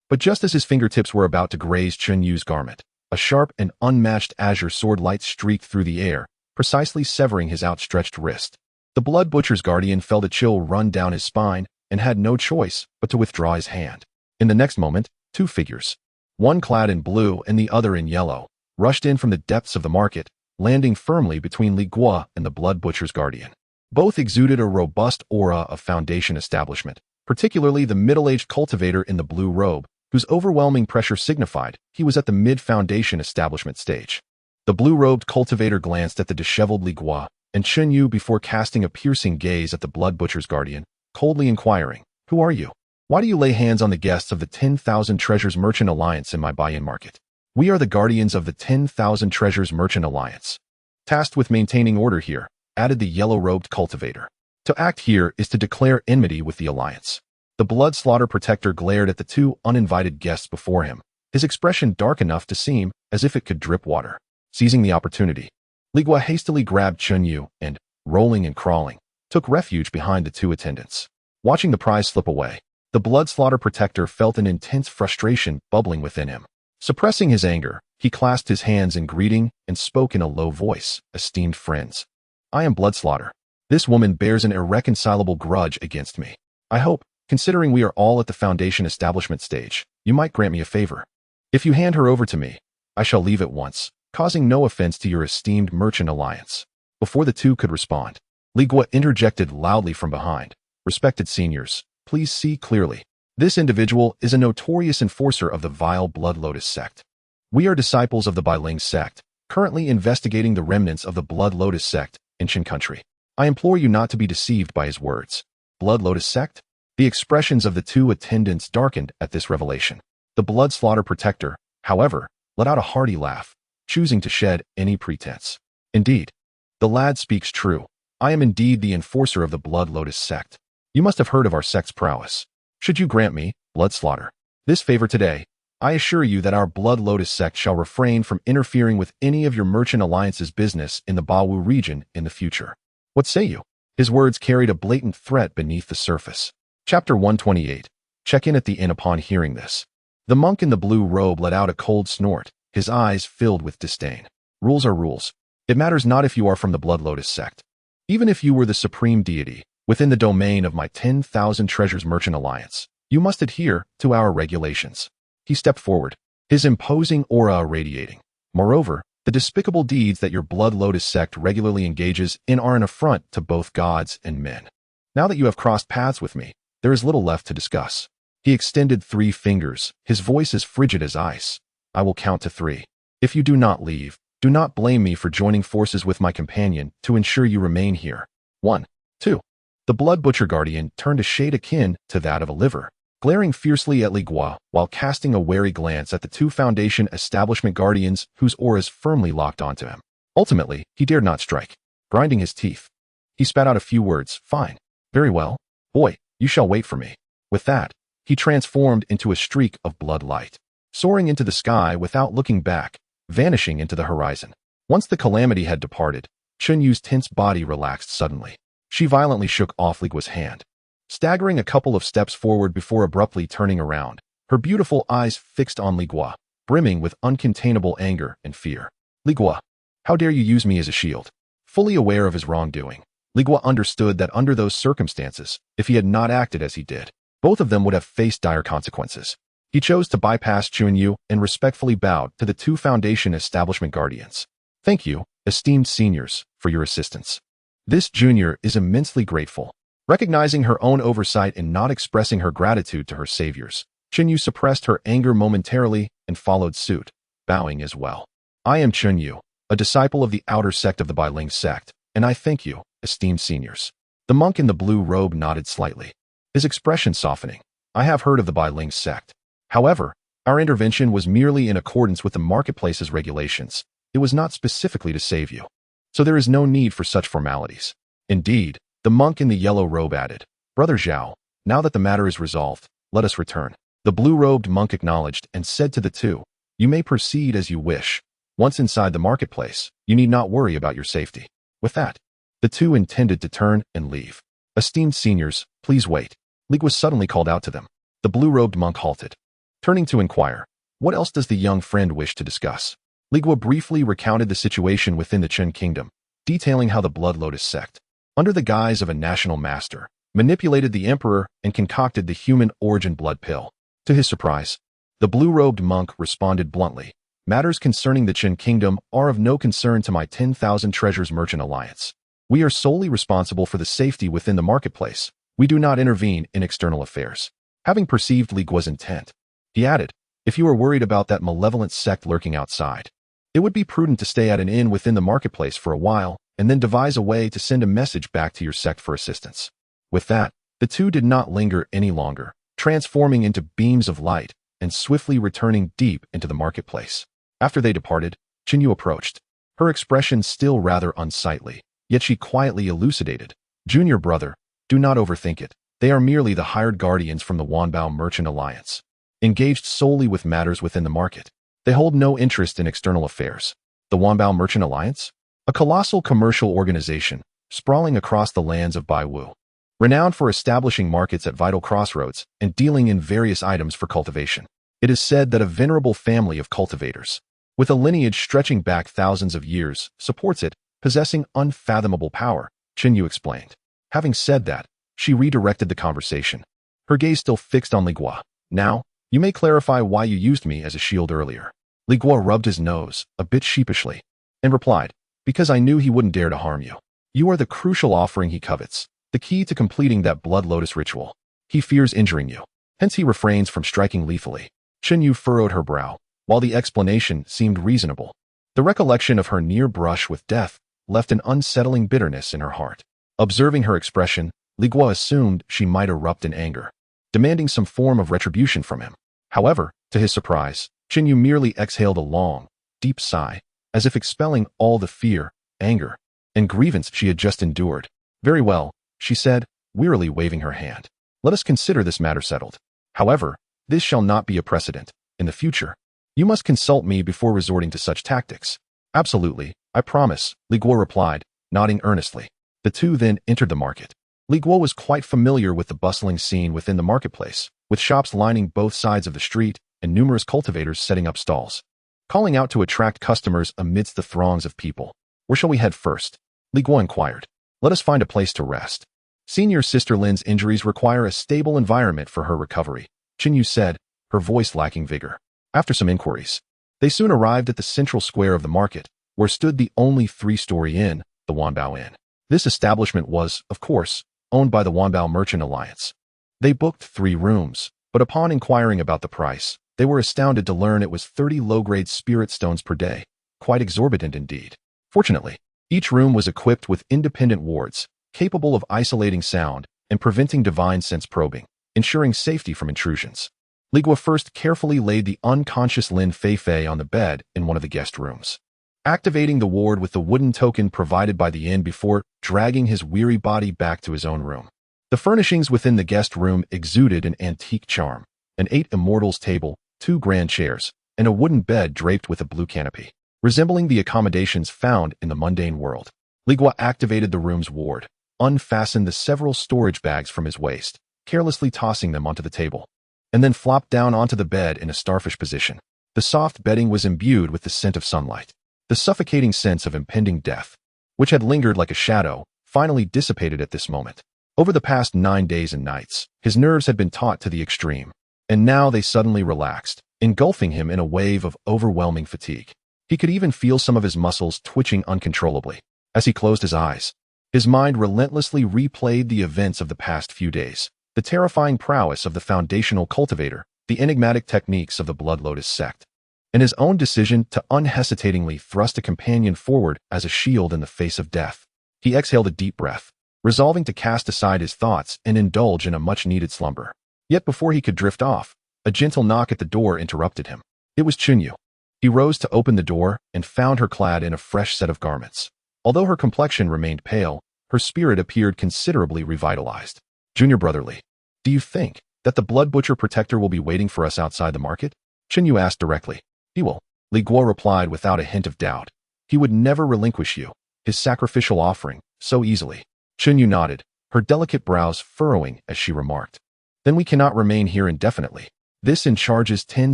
But just as his fingertips were about to graze Chen Yu's garment, a sharp and unmatched azure sword light streaked through the air, precisely severing his outstretched wrist. The Blood Butcher's Guardian felt a chill run down his spine and had no choice but to withdraw his hand. In the next moment, 2 figures, one clad in blue and the other in yellow, rushed in from the depths of the market, landing firmly between Li Guo and the Blood Butcher's Guardian. Both exuded a robust aura of Foundation establishment, particularly the middle-aged cultivator in the blue robe, whose overwhelming pressure signified he was at the mid-Foundation establishment stage. The blue-robed cultivator glanced at the disheveled Li Guo and Chen Yu before casting a piercing gaze at the Blood Butcher's Guardian, coldly inquiring, "Who are you?" Why do you lay hands on the guests of the 10,000 Treasures Merchant Alliance in my buy-in market? We are the guardians of the 10,000 Treasures Merchant Alliance, tasked with maintaining order here," added the yellow-robed cultivator. "To act here is to declare enmity with the alliance." The blood slaughter protector glared at the two uninvited guests before him, his expression dark enough to seem as if it could drip water. Seizing the opportunity, Li Guo hastily grabbed Chun Yu and, rolling and crawling, took refuge behind the two attendants. Watching the prize slip away, the blood slaughter protector felt an intense frustration bubbling within him. Suppressing his anger, he clasped his hands in greeting and spoke in a low voice, "Esteemed friends, I am Bloodslaughter. This woman bears an irreconcilable grudge against me. I hope, considering we are all at the Foundation establishment stage, you might grant me a favor. If you hand her over to me, I shall leave at once, causing no offense to your esteemed merchant alliance." Before the two could respond, Li Guo interjected loudly from behind, "Respected seniors, please see clearly. This individual is a notorious enforcer of the vile Blood Lotus sect. We are disciples of the Bailing sect, currently investigating the remnants of the Blood Lotus sect in Qin country. I implore you not to be deceived by his words." Blood Lotus sect? The expressions of the two attendants darkened at this revelation. The blood slaughter protector, however, let out a hearty laugh, choosing to shed any pretense. "Indeed, the lad speaks true. I am indeed the enforcer of the Blood Lotus sect. You must have heard of our sect's prowess. Should you grant me, Blood Slaughter, this favor today, I assure you that our Blood Lotus sect shall refrain from interfering with any of your merchant alliance's business in the Bawu region in the future. What say you?" His words carried a blatant threat beneath the surface. Chapter 128. Check in at the inn. Upon hearing this, the monk in the blue robe let out a cold snort, his eyes filled with disdain. "Rules are rules. It matters not if you are from the Blood Lotus sect. Even if you were the supreme deity, within the domain of my 10,000 Treasures Merchant Alliance, you must adhere to our regulations." He stepped forward, his imposing aura irradiating. "Moreover, the despicable deeds that your Blood Lotus sect regularly engages in are an affront to both gods and men. Now that you have crossed paths with me, there is little left to discuss." He extended 3 fingers, his voice as frigid as ice. "I will count to 3. If you do not leave, do not blame me for joining forces with my companion to ensure you remain here. 1, 2. The Blood Butcher Guardian turned a shade akin to that of a liver, glaring fiercely at Li Guo while casting a wary glance at the 2 Foundation establishment guardians whose auras firmly locked onto him. Ultimately, he dared not strike. Grinding his teeth, he spat out a few words. "Fine. Very well. Boy, you shall wait for me." With that, he transformed into a streak of blood light, soaring into the sky without looking back, vanishing into the horizon. Once the calamity had departed, Chun Yu's tense body relaxed suddenly. She violently shook off Li Guo's hand, staggering a couple of steps forward before abruptly turning around, her beautiful eyes fixed on Li Guo, brimming with uncontainable anger and fear. "Li Guo, how dare you use me as a shield?" Fully aware of his wrongdoing, Li Guo understood that under those circumstances, if he had not acted as he did, both of them would have faced dire consequences. He chose to bypass Chun Yu and respectfully bowed to the 2 Foundation establishment guardians. "Thank you, esteemed seniors, for your assistance. This junior is immensely grateful." Recognizing her own oversight in not expressing her gratitude to her saviors, Chun Yu suppressed her anger momentarily and followed suit, bowing as well. "I am Chun Yu, a disciple of the outer sect of the Bailing sect, and I thank you, esteemed seniors." The monk in the blue robe nodded slightly, his expression softening. "I have heard of the Bailing sect. However, our intervention was merely in accordance with the marketplace's regulations. It was not specifically to save you. So there is no need for such formalities." Indeed, the monk in the yellow robe added, "Brother Zhao, now that the matter is resolved, let us return." The blue-robed monk acknowledged and said to the two, "You may proceed as you wish. Once inside the marketplace, you need not worry about your safety." With that, the two intended to turn and leave. "Esteemed seniors, please wait." Li Guo suddenly called out to them. The blue-robed monk halted, turning to inquire, "What else does the young friend wish to discuss?" Li Guo briefly recounted the situation within the Qin kingdom, detailing how the Blood Lotus sect, under the guise of a national master, manipulated the emperor and concocted the human origin blood pill. To his surprise, the blue-robed monk responded bluntly, "Matters concerning the Qin kingdom are of no concern to my 10,000 Treasures Merchant Alliance. We are solely responsible for the safety within the marketplace. We do not intervene in external affairs." Having perceived Li Guo's intent, he added, "If you are worried about that malevolent sect lurking outside, it would be prudent to stay at an inn within the marketplace for a while and then devise a way to send a message back to your sect for assistance." With that, the two did not linger any longer, transforming into beams of light and swiftly returning deep into the marketplace. After they departed, Qinyu approached, her expression still rather unsightly, yet she quietly elucidated. Junior brother, do not overthink it. They are merely the hired guardians from the Wanbao Merchant Alliance, engaged solely with matters within the market. They hold no interest in external affairs. The Wanbao Merchant Alliance? A colossal commercial organization sprawling across the lands of Baiwu, renowned for establishing markets at vital crossroads and dealing in various items for cultivation. It is said that a venerable family of cultivators, with a lineage stretching back thousands of years, supports it, possessing unfathomable power, Qinyu explained. Having said that, she redirected the conversation, her gaze still fixed on Li Guo. Now, you may clarify why you used me as a shield earlier. Li Guo rubbed his nose, a bit sheepishly, and replied, because I knew he wouldn't dare to harm you. You are the crucial offering he covets, the key to completing that blood lotus ritual. He fears injuring you, hence he refrains from striking lethally. Qinyu furrowed her brow, while the explanation seemed reasonable. The recollection of her near brush with death left an unsettling bitterness in her heart. Observing her expression, Li Guo assumed she might erupt in anger, demanding some form of retribution from him. However, to his surprise, Qinyu merely exhaled a long, deep sigh, as if expelling all the fear, anger, and grievance she had just endured. Very well, she said, wearily waving her hand. Let us consider this matter settled. However, this shall not be a precedent. In the future, you must consult me before resorting to such tactics. Absolutely, I promise, Li Guo replied, nodding earnestly. The two then entered the market. Li Guo was quite familiar with the bustling scene within the marketplace, with shops lining both sides of the street and numerous cultivators setting up stalls, calling out to attract customers amidst the throngs of people. Where shall we head first? Li Guo inquired. Let us find a place to rest. Senior Sister Lin's injuries require a stable environment for her recovery, Qinyu said, her voice lacking vigor. After some inquiries, they soon arrived at the central square of the market, where stood the only three-story inn, the Wanbao Inn. This establishment was, of course, owned by the Wanbao Merchant Alliance. They booked 3 rooms, but upon inquiring about the price, they were astounded to learn it was 30 low-grade spirit stones per day, quite exorbitant indeed. Fortunately, each room was equipped with independent wards, capable of isolating sound and preventing divine sense probing, ensuring safety from intrusions. Li Guo first carefully laid the unconscious Lin Feifei on the bed in one of the guest rooms, activating the ward with the wooden token provided by the inn before dragging his weary body back to his own room. The furnishings within the guest room exuded an antique charm, an 8 immortals table, 2 grand chairs, and a wooden bed draped with a blue canopy, resembling the accommodations found in the mundane world. Li Guo activated the room's ward, unfastened the several storage bags from his waist, carelessly tossing them onto the table, and then flopped down onto the bed in a starfish position. The soft bedding was imbued with the scent of sunlight. The suffocating sense of impending death, which had lingered like a shadow, finally dissipated at this moment. Over the past 9 days and nights, his nerves had been taut to the extreme, and now they suddenly relaxed, engulfing him in a wave of overwhelming fatigue. He could even feel some of his muscles twitching uncontrollably. As he closed his eyes, his mind relentlessly replayed the events of the past few days, the terrifying prowess of the foundational cultivator, the enigmatic techniques of the Blood Lotus sect, and his own decision to unhesitatingly thrust a companion forward as a shield in the face of death. He exhaled a deep breath, resolving to cast aside his thoughts and indulge in a much-needed slumber. Yet before he could drift off, a gentle knock at the door interrupted him. It was Qinyu. He rose to open the door and found her clad in a fresh set of garments. Although her complexion remained pale, her spirit appeared considerably revitalized. Junior brotherly, do you think that the Blood Butcher Protector will be waiting for us outside the market? Qinyu asked directly. He will, Li Guo replied without a hint of doubt. He would never relinquish you, his sacrificial offering, so easily. Qinyu nodded, her delicate brows furrowing as she remarked. Then we cannot remain here indefinitely. This inn charges 10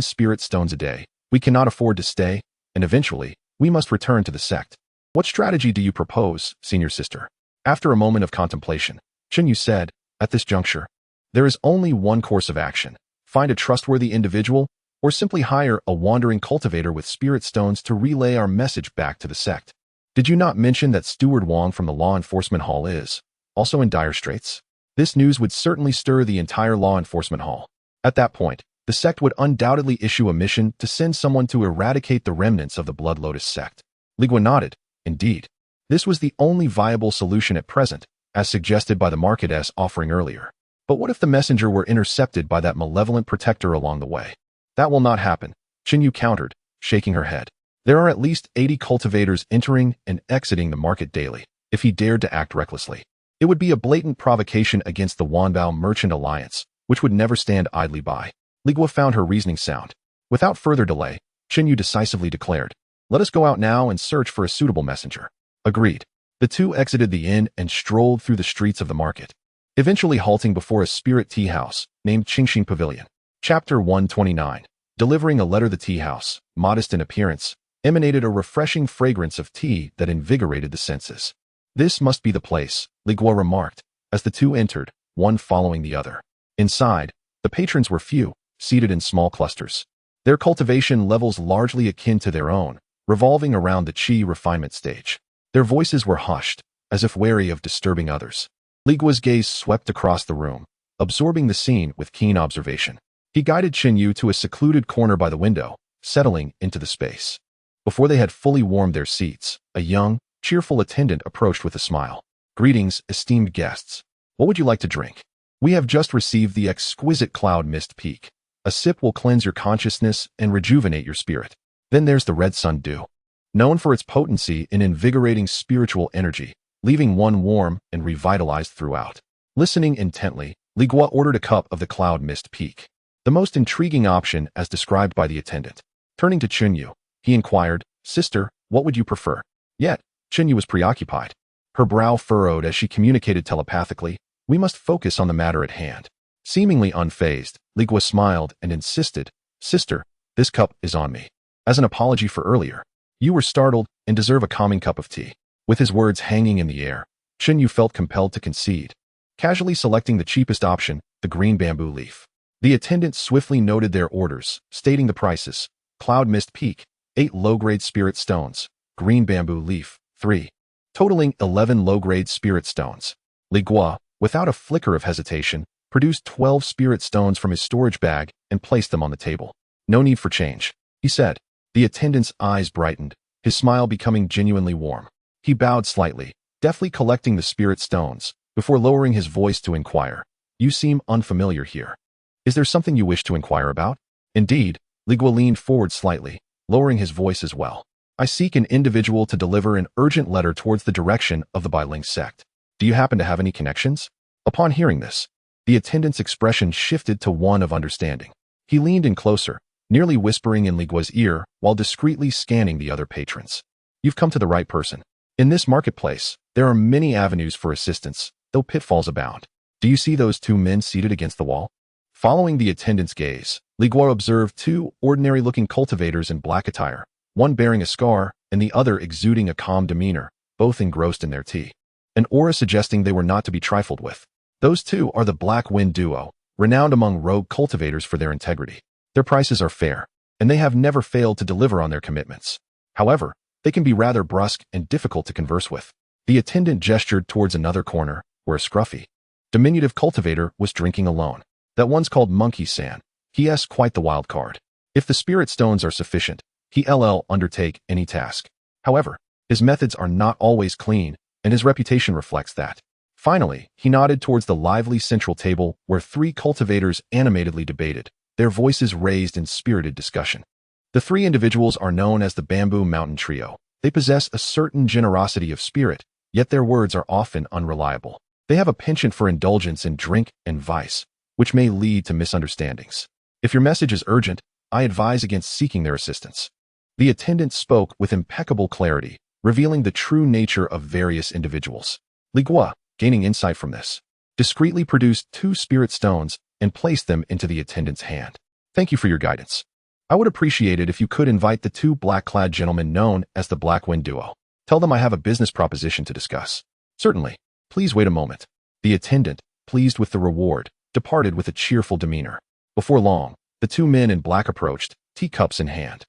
spirit stones a day. We cannot afford to stay, and eventually, we must return to the sect. What strategy do you propose, senior sister? After a moment of contemplation, Qinyu said, at this juncture, there is only one course of action. Find a trustworthy individual, or simply hire a wandering cultivator with spirit stones to relay our message back to the sect. Did you not mention that Steward Wang from the Law Enforcement Hall is also in dire straits? This news would certainly stir the entire Law Enforcement Hall. At that point, the sect would undoubtedly issue a mission to send someone to eradicate the remnants of the Blood Lotus sect. Li Guo nodded. Indeed, this was the only viable solution at present, as suggested by the marketess offering earlier. But what if the messenger were intercepted by that malevolent protector along the way? That will not happen, Xinyu countered, shaking her head. There are at least 80 cultivators entering and exiting the market daily. If he dared to act recklessly, it would be a blatant provocation against the Wanbao Merchant Alliance, which would never stand idly by. Li Guo found her reasoning sound. Without further delay, Xinyu decisively declared, "Let us go out now and search for a suitable messenger." Agreed. The two exited the inn and strolled through the streets of the market, eventually halting before a spirit tea house named Qingxing Pavilion. Chapter 129. Delivering a letter. The tea house, modest in appearance, emanated a refreshing fragrance of tea that invigorated the senses. "This must be the place," Li Guo remarked, as the two entered, one following the other. Inside, the patrons were few, seated in small clusters, their cultivation levels largely akin to their own, revolving around the qi refinement stage. Their voices were hushed, as if wary of disturbing others. Li Guo's gaze swept across the room, absorbing the scene with keen observation. He guided Xinyu to a secluded corner by the window, settling into the space. Before they had fully warmed their seats, a young, cheerful attendant approached with a smile. "Greetings, esteemed guests. What would you like to drink? We have just received the exquisite cloud mist peak. A sip will cleanse your consciousness and rejuvenate your spirit. Then there's the red sun dew, known for its potency in invigorating spiritual energy, leaving one warm and revitalized throughout." Listening intently, Li Guo ordered a cup of the cloud mist peak, the most intriguing option as described by the attendant. Turning to Xinyu, he inquired, "Sister, what would you prefer?" Yet, Xinyu was preoccupied. Her brow furrowed as she communicated telepathically, "We must focus on the matter at hand." Seemingly unfazed, Li Guo smiled and insisted, "Sister, this cup is on me. As an apology for earlier, you were startled and deserve a calming cup of tea." With his words hanging in the air, Xinyu felt compelled to concede, casually selecting the cheapest option, the green bamboo leaf. The attendant swiftly noted their orders, stating the prices: cloud mist peak, 8 low-grade spirit stones, green bamboo leaf, 3, totaling 11 low-grade spirit stones. Li Guo, without a flicker of hesitation, produced 12 spirit stones from his storage bag and placed them on the table. "No need for change," he said. The attendant's eyes brightened, his smile becoming genuinely warm. He bowed slightly, deftly collecting the spirit stones, before lowering his voice to inquire, "You seem unfamiliar here. Is there something you wish to inquire about?" Indeed, Li Guo leaned forward slightly, lowering his voice as well. "I seek an individual to deliver an urgent letter towards the direction of the Bailing sect. Do you happen to have any connections?" Upon hearing this, the attendant's expression shifted to one of understanding. He leaned in closer, nearly whispering in Li Guo's ear while discreetly scanning the other patrons. "You've come to the right person. In this marketplace, there are many avenues for assistance, though pitfalls abound. Do you see those 2 men seated against the wall?" Following the attendant's gaze, Li Guo observed 2 ordinary-looking cultivators in black attire, one bearing a scar and the other exuding a calm demeanor, both engrossed in their tea, an aura suggesting they were not to be trifled with. Those 2 are the Black Wind duo, renowned among rogue cultivators for their integrity. Their prices are fair, and they have never failed to deliver on their commitments. However, they can be rather brusque and difficult to converse with. The attendant gestured towards another corner, where a scruffy, diminutive cultivator was drinking alone. "That one's called Monkey-san. He is quite the wild card. If the spirit stones are sufficient, he'll undertake any task. However, his methods are not always clean, and his reputation reflects that." Finally, he nodded towards the lively central table where 3 cultivators animatedly debated, their voices raised in spirited discussion. The 3 individuals are known as the Bamboo Mountain Trio. They possess a certain generosity of spirit, yet their words are often unreliable. They have a penchant for indulgence in drink and vice, which may lead to misunderstandings. If your message is urgent, I advise against seeking their assistance. The attendant spoke with impeccable clarity, revealing the true nature of various individuals. Li Guo, gaining insight from this, discreetly produced 2 spirit stones and placed them into the attendant's hand. "Thank you for your guidance. I would appreciate it if you could invite the 2 black-clad gentlemen known as the Black Wind duo. Tell them I have a business proposition to discuss." "Certainly. Please wait a moment." The attendant, pleased with the reward, departed with a cheerful demeanor. Before long, the 2 men in black approached, teacups in hand.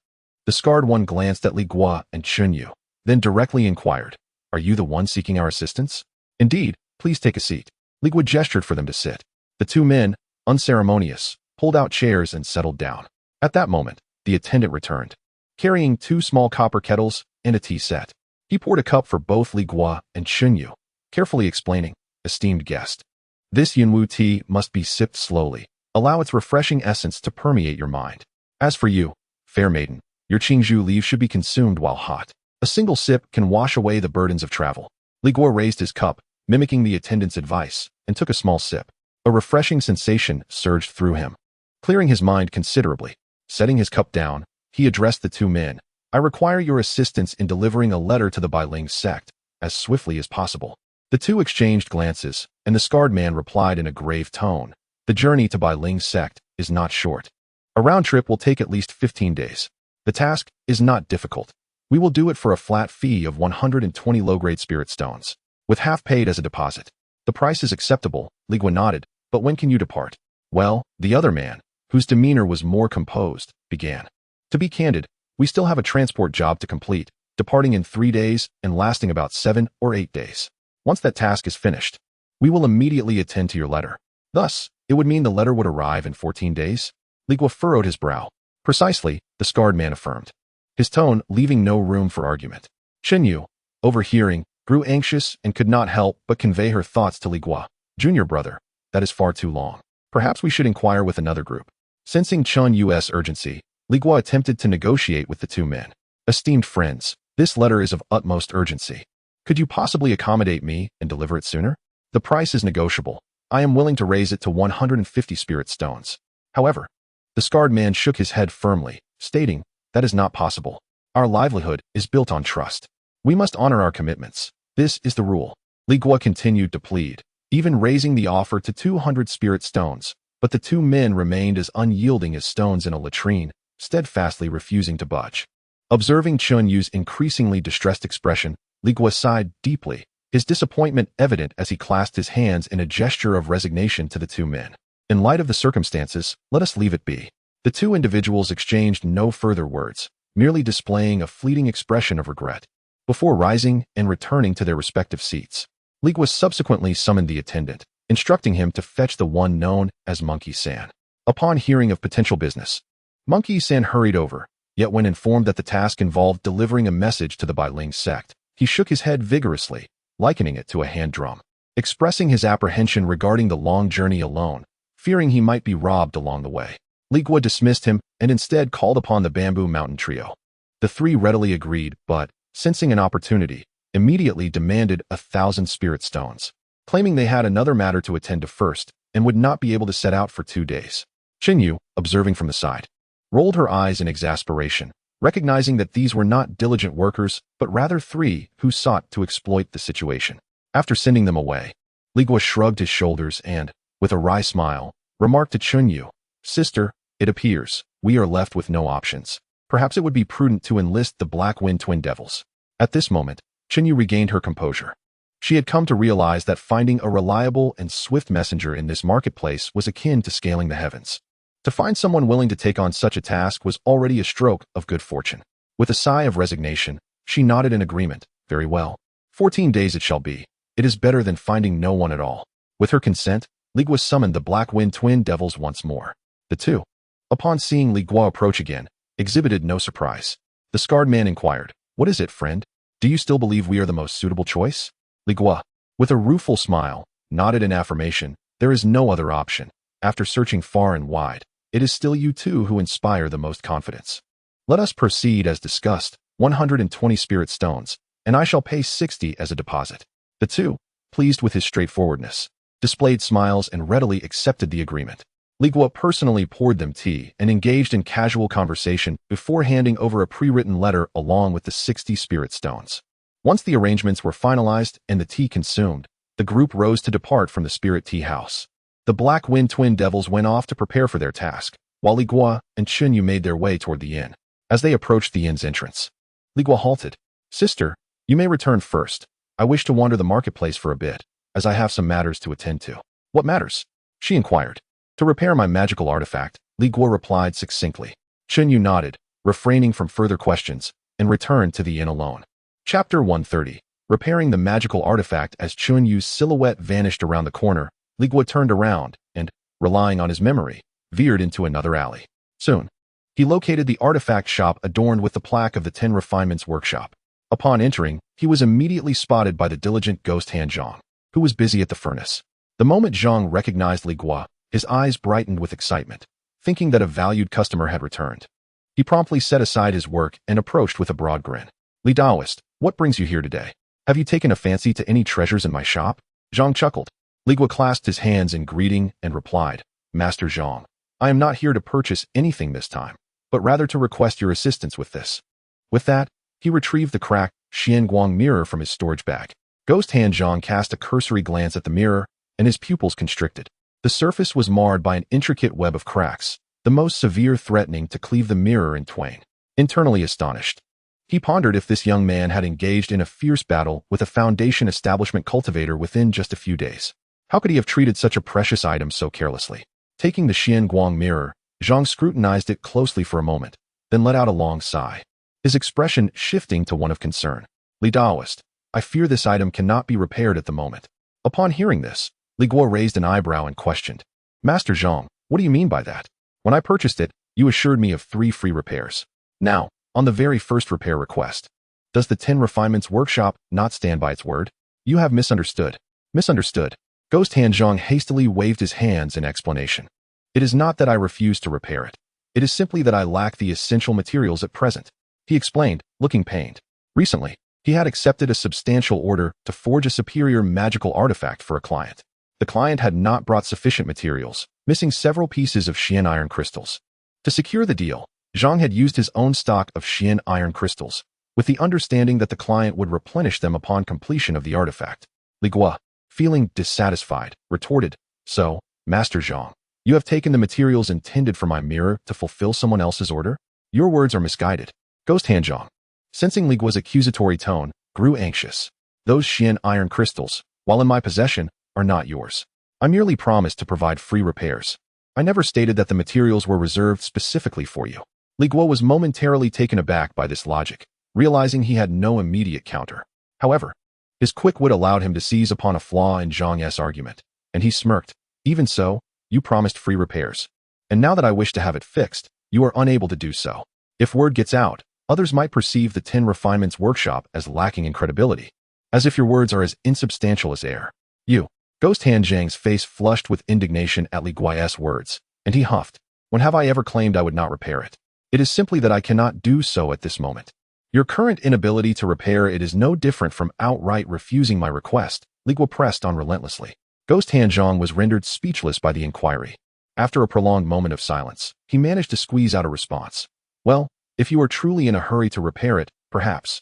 The scarred one glanced at Li Guo and Xinyu, then directly inquired, "Are you the one seeking our assistance?" "Indeed, please take a seat." Li Guo gestured for them to sit. The 2 men, unceremonious, pulled out chairs and settled down. At that moment, the attendant returned, carrying 2 small copper kettles and a tea set. He poured a cup for both Li Guo and Xinyu, carefully explaining, "Esteemed guest, This Yunwu tea must be sipped slowly. Allow its refreshing essence to permeate your mind. As for you, fair maiden, your Qingzhu leaf should be consumed while hot. A single sip can wash away the burdens of travel. Li Guo raised his cup, mimicking the attendant's advice, and took a small sip. A refreshing sensation surged through him, clearing his mind considerably. Setting his cup down, he addressed the two men. I require your assistance in delivering a letter to the Bailing sect, as swiftly as possible. The two exchanged glances, and the scarred man replied in a grave tone. The journey to Bailing sect is not short. A round trip will take at least 15 days. The task is not difficult. We will do it for a flat fee of 120 low-grade spirit stones, with half paid as a deposit. The price is acceptable, Li Guo nodded, but when can you depart? Well, the other man, whose demeanor was more composed, began. To be candid, we still have a transport job to complete, departing in 3 days and lasting about 7 or 8 days. Once that task is finished, we will immediately attend to your letter. Thus, it would mean the letter would arrive in 14 days? Li Guo furrowed his brow. Precisely, the scarred man affirmed, his tone leaving no room for argument. Chen Yu, overhearing, grew anxious and could not help but convey her thoughts to Li Guo. Junior brother, that is far too long. Perhaps we should inquire with another group. Sensing Chen Yu's urgency, Li Guo attempted to negotiate with the two men. Esteemed friends, this letter is of utmost urgency. Could you possibly accommodate me and deliver it sooner? The price is negotiable. I am willing to raise it to 150 spirit stones. However, the scarred man shook his head firmly, stating, that is not possible. Our livelihood is built on trust. We must honor our commitments. This is the rule. Li Guo continued to plead, even raising the offer to 200 spirit stones, but the two men remained as unyielding as stones in a latrine, steadfastly refusing to budge. Observing Chen Yu's increasingly distressed expression, Li Guo sighed deeply, his disappointment evident as he clasped his hands in a gesture of resignation to the two men. In light of the circumstances, let us leave it be. The two individuals exchanged no further words, merely displaying a fleeting expression of regret, before rising and returning to their respective seats. Li Guo subsequently summoned the attendant, instructing him to fetch the one known as Monkey San. Upon hearing of potential business, Monkey San hurried over, yet when informed that the task involved delivering a message to the Bailing sect, he shook his head vigorously, likening it to a hand drum, expressing his apprehension regarding the long journey alone, fearing he might be robbed along the way. Li Guo dismissed him and instead called upon the Bamboo Mountain trio. The three readily agreed, but, sensing an opportunity, immediately demanded 1,000 spirit stones, claiming they had another matter to attend to first and would not be able to set out for 2 days. Chen Yu, observing from the side, rolled her eyes in exasperation, recognizing that these were not diligent workers, but rather three who sought to exploit the situation. After sending them away, Li Guo shrugged his shoulders and, with a wry smile, remarked to Chen Yu, Sister, it appears we are left with no options. Perhaps it would be prudent to enlist the Black Wind Twin Devils. At this moment, Chen Yu regained her composure. She had come to realize that finding a reliable and swift messenger in this marketplace was akin to scaling the heavens. To find someone willing to take on such a task was already a stroke of good fortune. With a sigh of resignation, she nodded in agreement. Very well. 14 days it shall be. It is better than finding no one at all. With her consent, Li Guo summoned the Black Wind Twin Devils once more. The two, upon seeing Li Guo approach again, exhibited no surprise. The scarred man inquired, What is it, friend? Do you still believe we are the most suitable choice? Li Guo, with a rueful smile, nodded in affirmation. There is no other option. After searching far and wide, it is still you two who inspire the most confidence. Let us proceed as discussed, 120 spirit stones, and I shall pay 60 as a deposit. The two, pleased with his straightforwardness, displayed smiles and readily accepted the agreement. Li Guo personally poured them tea and engaged in casual conversation before handing over a pre-written letter along with the 60 spirit stones. Once the arrangements were finalized and the tea consumed, the group rose to depart from the spirit tea house. The Black Wind Twin Devils went off to prepare for their task, while Li Guo and Chen Yu made their way toward the inn. As they approached the inn's entrance, Li Guo halted. Sister, you may return first. I wish to wander the marketplace for a bit, as I have some matters to attend to. What matters? She inquired. To repair my magical artifact, Li Guo replied succinctly. Chen Yu nodded, refraining from further questions, and returned to the inn alone. Chapter 130. Repairing the magical artifact. As Chen Yu's silhouette vanished around the corner, Li Guo turned around and, relying on his memory, veered into another alley. Soon, he located the artifact shop adorned with the plaque of the 10 Refinements Workshop. Upon entering, he was immediately spotted by the diligent ghost hand Zhang, who was busy at the furnace. The moment Zhang recognized Li Guo, his eyes brightened with excitement, thinking that a valued customer had returned. He promptly set aside his work and approached with a broad grin. Li Daoist, what brings you here today? Have you taken a fancy to any treasures in my shop? Zhang chuckled. Li Guo clasped his hands in greeting and replied, Master Zhang, I am not here to purchase anything this time, but rather to request your assistance with this. With that, he retrieved the cracked Xianguang mirror from his storage bag. Ghost Hand Zhang cast a cursory glance at the mirror, and his pupils constricted. The surface was marred by an intricate web of cracks, the most severe threatening to cleave the mirror in twain. Internally astonished, he pondered if this young man had engaged in a fierce battle with a foundation establishment cultivator within just a few days. How could he have treated such a precious item so carelessly? Taking the Xianguang mirror, Zhang scrutinized it closely for a moment, then let out a long sigh, his expression shifting to one of concern. Li Daoist, I fear this item cannot be repaired at the moment. Upon hearing this, Li Guo raised an eyebrow and questioned, Master Zhang, what do you mean by that? When I purchased it, you assured me of 3 free repairs. Now, on the very first repair request, does the 10 Refinements Workshop not stand by its word? You have misunderstood. Misunderstood. Ghost Hand Zhang hastily waved his hands in explanation. It is not that I refuse to repair it. It is simply that I lack the essential materials at present. He explained, looking pained. Recently, he had accepted a substantial order to forge a superior magical artifact for a client. The client had not brought sufficient materials, missing several pieces of Xian iron crystals. To secure the deal, Zhang had used his own stock of Xian iron crystals, with the understanding that the client would replenish them upon completion of the artifact. Li Guo, feeling dissatisfied, retorted, So, Master Zhang, you have taken the materials intended for my mirror to fulfill someone else's order? Your words are misguided. Ghost Hand Zhang, sensing Li Guo's accusatory tone, grew anxious. Those Xian iron crystals, while in my possession, are not yours. I merely promised to provide free repairs. I never stated that the materials were reserved specifically for you. Li Guo was momentarily taken aback by this logic, realizing he had no immediate counter. However, his quick wit allowed him to seize upon a flaw in Zhang's argument, and he smirked. Even so, you promised free repairs. And now that I wish to have it fixed, you are unable to do so. If word gets out, others might perceive the 10 Refinements Workshop as lacking in credibility, as if your words are as insubstantial as air. You. Ghost Hand Zhang's face flushed with indignation at Li Guo's words, and he huffed. When have I ever claimed I would not repair it? It is simply that I cannot do so at this moment. Your current inability to repair it is no different from outright refusing my request, Li Guo pressed on relentlessly. Ghost Hand Zhang was rendered speechless by the inquiry. After a prolonged moment of silence, he managed to squeeze out a response. Well, if you are truly in a hurry to repair it, perhaps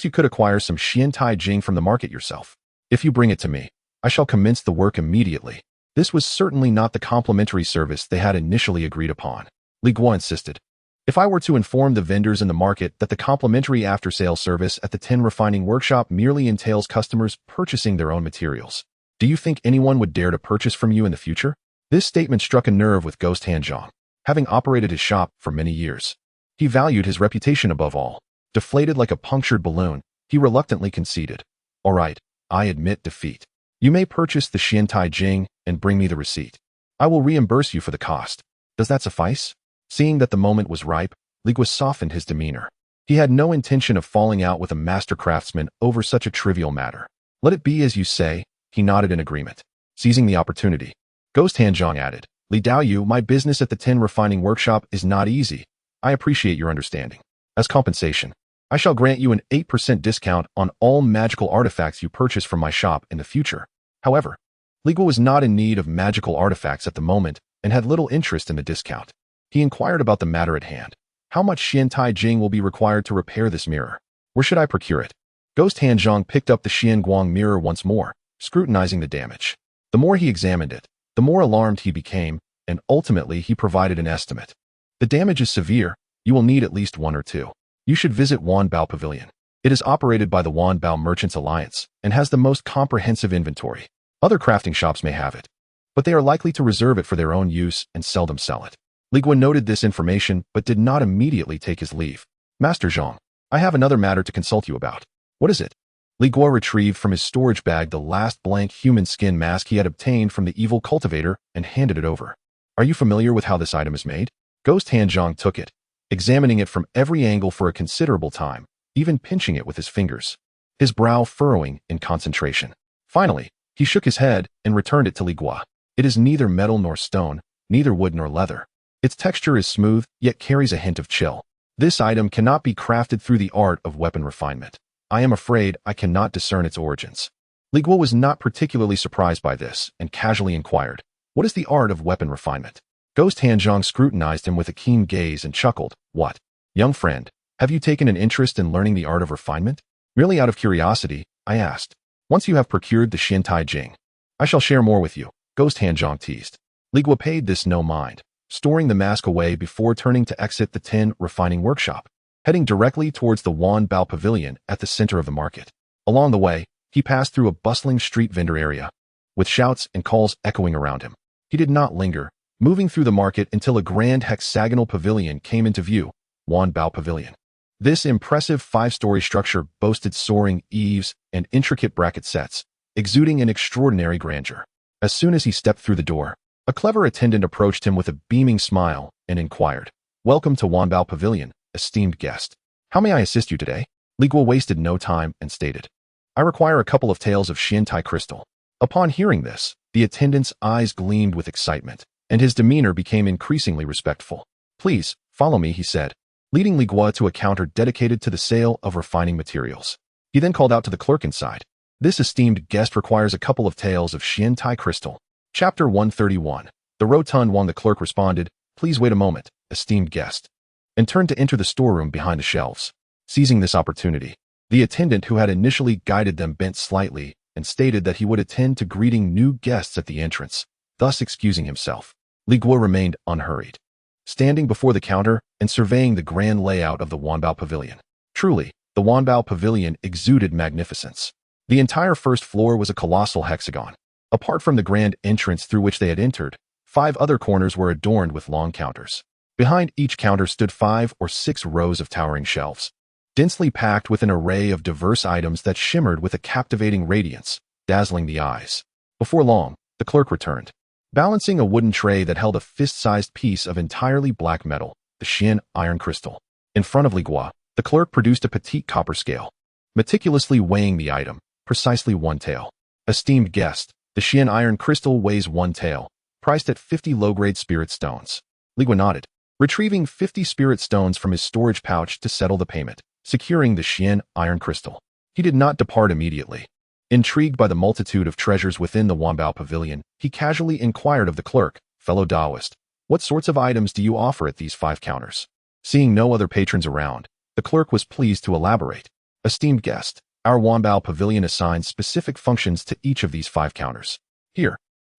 you could acquire some Xiantai Jing from the market yourself. If you bring it to me, I shall commence the work immediately. This was certainly not the complimentary service they had initially agreed upon. Li Guo insisted. If I were to inform the vendors in the market that the complimentary after-sale service at the 10 Refining Workshop merely entails customers purchasing their own materials, do you think anyone would dare to purchase from you in the future? This statement struck a nerve with Ghost Hand Zhang. Having operated his shop for many years, he valued his reputation above all. Deflated like a punctured balloon, he reluctantly conceded. All right, I admit defeat. You may purchase the Xiantai Jing and bring me the receipt. I will reimburse you for the cost. Does that suffice? Seeing that the moment was ripe, Li Guo softened his demeanor. He had no intention of falling out with a master craftsman over such a trivial matter. Let it be as you say, he nodded in agreement. Seizing the opportunity, Ghost Hand Zhang added, Li Daoyu, my business at the 10 Refining Workshop is not easy. I appreciate your understanding. As compensation, I shall grant you an 8% discount on all magical artifacts you purchase from my shop in the future. However, Li Guo was not in need of magical artifacts at the moment and had little interest in the discount. He inquired about the matter at hand. How much Xiantai Jing will be required to repair this mirror? Where should I procure it? Ghost Hand Zhang picked up the Xianguang mirror once more, scrutinizing the damage. The more he examined it, the more alarmed he became, and ultimately he provided an estimate. The damage is severe. You will need at least 1 or 2. You should visit Wanbao Pavilion. It is operated by the Wanbao Merchants Alliance and has the most comprehensive inventory. Other crafting shops may have it, but they are likely to reserve it for their own use and seldom sell it. Li Guo noted this information but did not immediately take his leave. Master Zhang, I have another matter to consult you about. What is it? Li Guo retrieved from his storage bag the last blank human skin mask he had obtained from the evil cultivator and handed it over. Are you familiar with how this item is made? Ghost Hand Zhang took it, examining it from every angle for a considerable time, even pinching it with his fingers, his brow furrowing in concentration. Finally, He shook his head and returned it to Li Guo. It is neither metal nor stone, neither wood nor leather. Its texture is smooth, yet carries a hint of chill. This item cannot be crafted through the art of weapon refinement. I am afraid I cannot discern its origins. Li Guo was not particularly surprised by this and casually inquired, "What is the art of weapon refinement?" Ghost Hanzhong scrutinized him with a keen gaze and chuckled, "What? Young friend, have you taken an interest in learning the art of refinement?" "Merely out of curiosity," I asked. "Once you have procured the Xintai Jing, I shall share more with you," Ghost Hanzhong teased. Li Guo paid this no mind, storing the mask away before turning to exit the tin refining workshop, heading directly towards the Wan Bao Pavilion at the center of the market. Along the way, he passed through a bustling street vendor area, with shouts and calls echoing around him. He did not linger, moving through the market until a grand hexagonal pavilion came into view, Wan Bao Pavilion. This impressive 5-story structure boasted soaring eaves and intricate bracket sets, exuding an extraordinary grandeur. As soon as he stepped through the door, a clever attendant approached him with a beaming smile and inquired, "Welcome to Wan Bao Pavilion, esteemed guest. How may I assist you today?" Li Guo wasted no time and stated, "I require a couple of taels of Xintai crystal." Upon hearing this, the attendant's eyes gleamed with excitement, and his demeanor became increasingly respectful. "Please, follow me," he said, leading Li Guo to a counter dedicated to the sale of refining materials. He then called out to the clerk inside, "This esteemed guest requires a couple of taels of Xintai crystal." Chapter 131. The rotund Wang. The clerk responded, "Please wait a moment, esteemed guest," and turned to enter the storeroom behind the shelves. Seizing this opportunity, the attendant who had initially guided them bent slightly and stated that he would attend to greeting new guests at the entrance, thus excusing himself. Li Guo remained unhurried, standing before the counter and surveying the grand layout of the Wanbao Pavilion. Truly, the Wanbao Pavilion exuded magnificence. The entire first floor was a colossal hexagon. Apart from the grand entrance through which they had entered, 5 other corners were adorned with long counters. Behind each counter stood 5 or 6 rows of towering shelves, densely packed with an array of diverse items that shimmered with a captivating radiance, dazzling the eyes. Before long, the clerk returned, balancing a wooden tray that held a fist-sized piece of entirely black metal, the Xian iron crystal. In front of Li Guo, the clerk produced a petite copper scale, meticulously weighing the item, precisely 1 tael. "Esteemed guest, the Xian iron crystal weighs 1 tael, priced at 50 low-grade spirit stones." Li Guo nodded, retrieving 50 spirit stones from his storage pouch to settle the payment, securing the Xian iron crystal. He did not depart immediately. Intrigued by the multitude of treasures within the Wanbao Pavilion, he casually inquired of the clerk, "Fellow Taoist, what sorts of items do you offer at these 5 counters?" Seeing no other patrons around, the clerk was pleased to elaborate. "Esteemed guest, our Wanbao Pavilion assigns specific functions to each of these 5 counters. Here,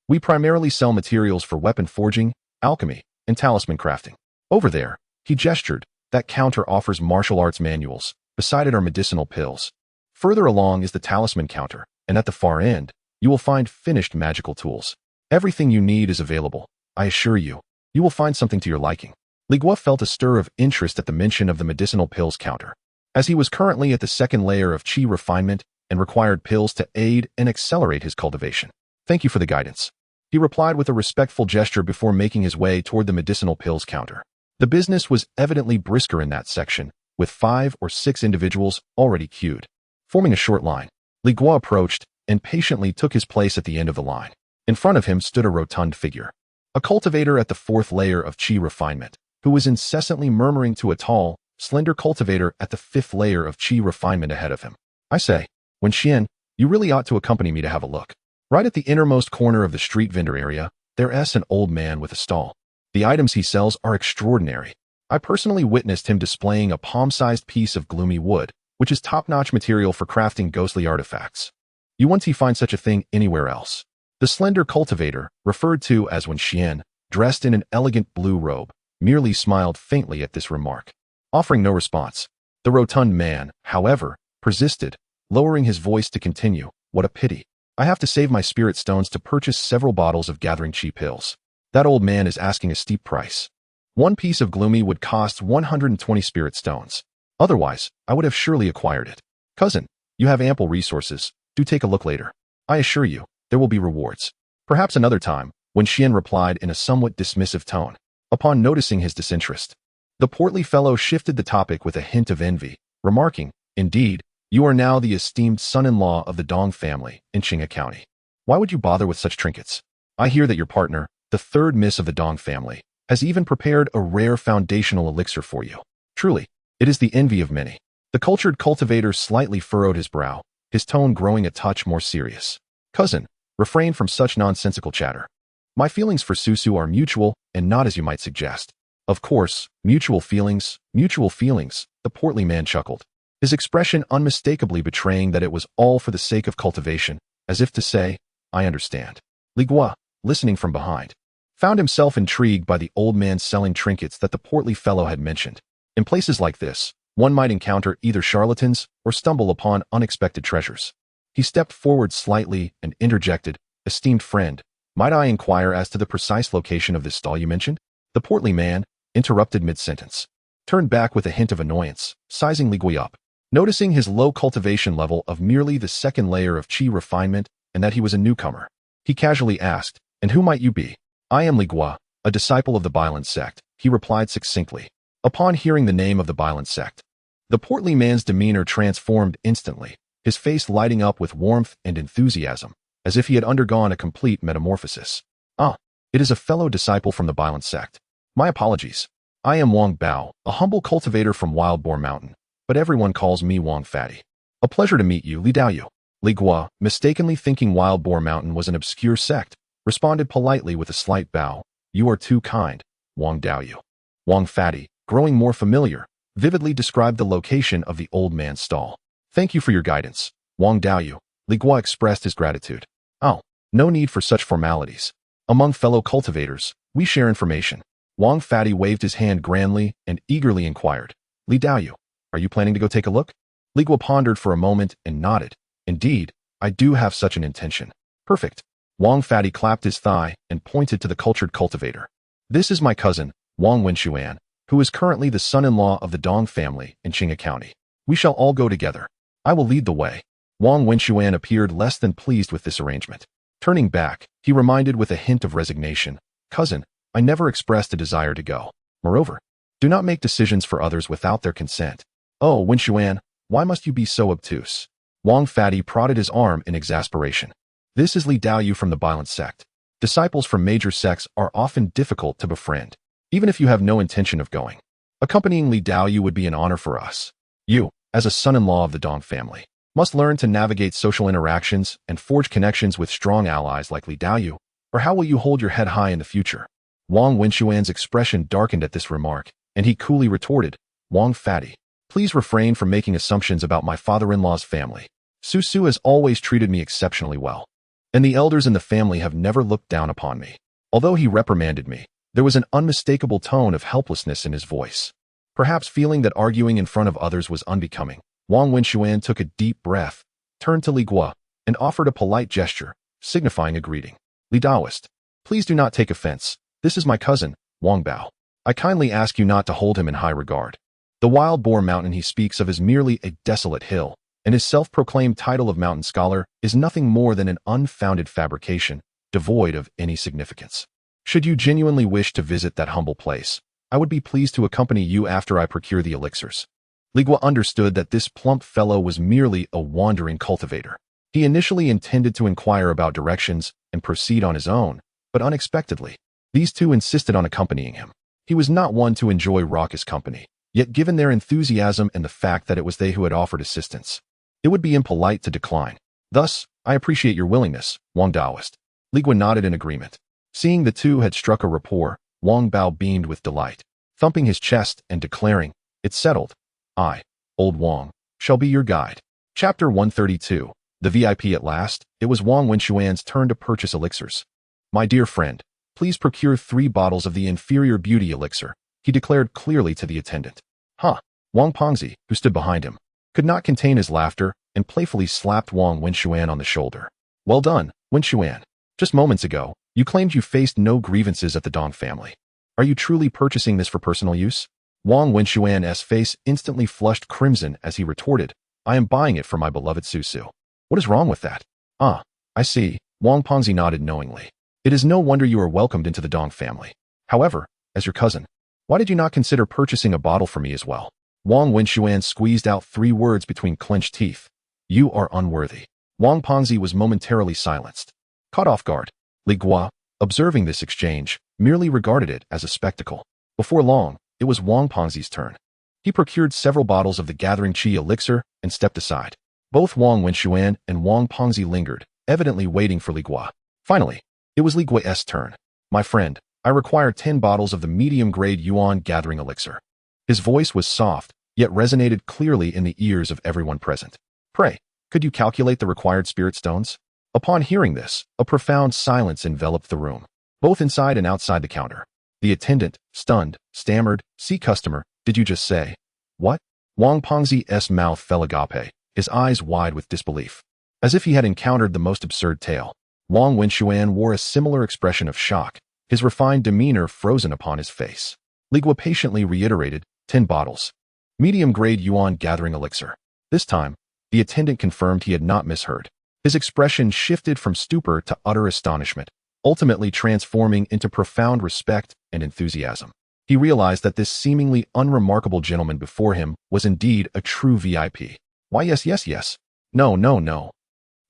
we primarily sell materials for weapon forging, alchemy, and talisman crafting. Over there," he gestured, "that counter offers martial arts manuals. Beside it are medicinal pills. Further along is the talisman counter, and at the far end, you will find finished magical tools. Everything you need is available. I assure you, you will find something to your liking." Li Guo felt a stir of interest at the mention of the medicinal pills counter, as he was currently at the 2nd layer of qi refinement and required pills to aid and accelerate his cultivation. "Thank you for the guidance," he replied with a respectful gesture before making his way toward the medicinal pills counter. The business was evidently brisker in that section, with 5 or 6 individuals already queued. Forming a short line, Li Guo approached and patiently took his place at the end of the line. In front of him stood a rotund figure, a cultivator at the 4th layer of qi refinement, who was incessantly murmuring to a tall, slender cultivator at the 5th layer of qi refinement ahead of him. "I say, Wen Xian, you really ought to accompany me to have a look." Right at the innermost corner of the street vendor area, there's an old man with a stall. The items he sells are extraordinary. I personally witnessed him displaying a palm-sized piece of gloomy wood, which is top-notch material for crafting ghostly artifacts. You won't find such a thing anywhere else. The slender cultivator, referred to as Wen Xian, dressed in an elegant blue robe, merely smiled faintly at this remark, offering no response. The rotund man, however, persisted, lowering his voice to continue, "What a pity. I have to save my spirit stones to purchase several bottles of gathering qi pills. That old man is asking a steep price. 1 piece of gloomy would cost 120 spirit stones. Otherwise, I would have surely acquired it. Cousin, you have ample resources. Do take a look later. I assure you, there will be rewards." "Perhaps another time," Wen Xian replied in a somewhat dismissive tone. Upon noticing his disinterest, the portly fellow shifted the topic with a hint of envy, remarking, "Indeed, you are now the esteemed son-in-law of the Dong family in Qinghai County. Why would you bother with such trinkets? I hear that your partner, the third miss of the Dong family, has even prepared a rare foundational elixir for you. Truly, it is the envy of many. The cultured cultivator slightly furrowed his brow, his tone growing a touch more serious. Cousin, refrain from such nonsensical chatter. My feelings for Susu are mutual and not as you might suggest. Of course, mutual feelings, the portly man chuckled, his expression unmistakably betraying that it was all for the sake of cultivation, as if to say, I understand. Li Guo, listening from behind, found himself intrigued by the old man selling trinkets that the portly fellow had mentioned. In places like this, one might encounter either charlatans or stumble upon unexpected treasures. He stepped forward slightly and interjected, esteemed friend, might I inquire as to the precise location of this stall you mentioned? The portly man, interrupted mid-sentence, turned back with a hint of annoyance, sizing Li Guo up. Noticing his low cultivation level of merely the second layer of qi refinement and that he was a newcomer, he casually asked, and who might you be? I am Li Guo, a disciple of the Bailan sect, he replied succinctly. Upon hearing the name of the Bailan sect, the portly man's demeanor transformed instantly, his face lighting up with warmth and enthusiasm, as if he had undergone a complete metamorphosis. Ah, it is a fellow disciple from the Bailan sect. My apologies. I am Wang Bao, a humble cultivator from Wild Boar Mountain, but everyone calls me Wang Fatty. A pleasure to meet you, Li Daoyu. Li Guo, mistakenly thinking Wild Boar Mountain was an obscure sect, responded politely with a slight bow. You are too kind, Wang Daoyu. Wang Fatty, growing more familiar, vividly described the location of the old man's stall. Thank you for your guidance, Wang Daoyu. Li Guo expressed his gratitude. Oh, no need for such formalities. Among fellow cultivators, we share information. Wang Fatty waved his hand grandly and eagerly inquired, Li Daoyu, are you planning to go take a look? Li Guo pondered for a moment and nodded. Indeed, I do have such an intention. Perfect. Wang Fatty clapped his thigh and pointed to the cultured cultivator. This is my cousin, Wang Wenxuan, who is currently the son-in-law of the Dong family in Qinga County. We shall all go together. I will lead the way. Wang Wenxuan appeared less than pleased with this arrangement. Turning back, he reminded with a hint of resignation, Cousin, I never expressed a desire to go. Moreover, do not make decisions for others without their consent. Oh, Wenxuan, why must you be so obtuse? Wang Fatty prodded his arm in exasperation. This is Li Daoyu from the Bailan sect. Disciples from major sects are often difficult to befriend, even if you have no intention of going. Accompanying Li Daoyu would be an honor for us. You, as a son-in-law of the Dong family, must learn to navigate social interactions and forge connections with strong allies like Li Daoyu, or how will you hold your head high in the future? Wang Wenxuan's expression darkened at this remark, and he coolly retorted, Wang Fatty, please refrain from making assumptions about my father-in-law's family. Susu has always treated me exceptionally well, and the elders in the family have never looked down upon me. Although he reprimanded me, there was an unmistakable tone of helplessness in his voice. Perhaps feeling that arguing in front of others was unbecoming, Wang Wenxuan took a deep breath, turned to Li Guo, and offered a polite gesture, signifying a greeting. Li Daoist, please do not take offense. This is my cousin, Wang Bao. I kindly ask you not to hold him in high regard. The Wild Boar Mountain he speaks of is merely a desolate hill, and his self-proclaimed title of mountain scholar is nothing more than an unfounded fabrication, devoid of any significance. Should you genuinely wish to visit that humble place, I would be pleased to accompany you after I procure the elixirs. Li Guo understood that this plump fellow was merely a wandering cultivator. He initially intended to inquire about directions and proceed on his own, but unexpectedly, these two insisted on accompanying him. He was not one to enjoy raucous company, yet given their enthusiasm and the fact that it was they who had offered assistance, it would be impolite to decline. Thus, I appreciate your willingness, Wang Daoist. Li Guo nodded in agreement. Seeing the two had struck a rapport, Wang Bao beamed with delight, thumping his chest and declaring, It's settled. I, old Wang, shall be your guide. Chapter 132. The VIP at last. It was Wang Wenxuan's turn to purchase elixirs. My dear friend, please procure 3 bottles of the inferior beauty elixir, he declared clearly to the attendant. Huh. Wang Pengzi, who stood behind him, could not contain his laughter and playfully slapped Wang Wenxuan on the shoulder. Well done, Wenxuan. Just moments ago, you claimed you faced no grievances at the Dong family. Are you truly purchasing this for personal use? Wang Wenxuan's face instantly flushed crimson as he retorted, I am buying it for my beloved Susu. What is wrong with that? Ah, I see. Wang Pengzi nodded knowingly. It is no wonder you are welcomed into the Dong family. However, as your cousin, why did you not consider purchasing a bottle for me as well? Wang Wenxuan squeezed out 3 words between clenched teeth. You are unworthy. Wang Pengzi was momentarily silenced. Caught off guard, Li Guo, observing this exchange, merely regarded it as a spectacle. Before long, it was Wang Pengzi's turn. He procured several bottles of the gathering qi elixir and stepped aside. Both Wang Wenxuan and Wang Pengzi lingered, evidently waiting for Li Guo. Finally, it was Li Guo's turn. My friend, I require 10 bottles of the medium-grade Yuan gathering elixir. His voice was soft, yet resonated clearly in the ears of everyone present. Pray, could you calculate the required spirit stones? Upon hearing this, a profound silence enveloped the room, both inside and outside the counter. The attendant, stunned, stammered, "See customer, did you just say?" "What?" Wang Pengzi's mouth fell agape, his eyes wide with disbelief. As if he had encountered the most absurd tale, Wang Wenxuan wore a similar expression of shock, his refined demeanor frozen upon his face. Li Guo patiently reiterated, 10 bottles. Medium-grade Yuan gathering elixir. This time, the attendant confirmed he had not misheard. His expression shifted from stupor to utter astonishment, ultimately transforming into profound respect and enthusiasm. He realized that this seemingly unremarkable gentleman before him was indeed a true VIP. Why, yes. No.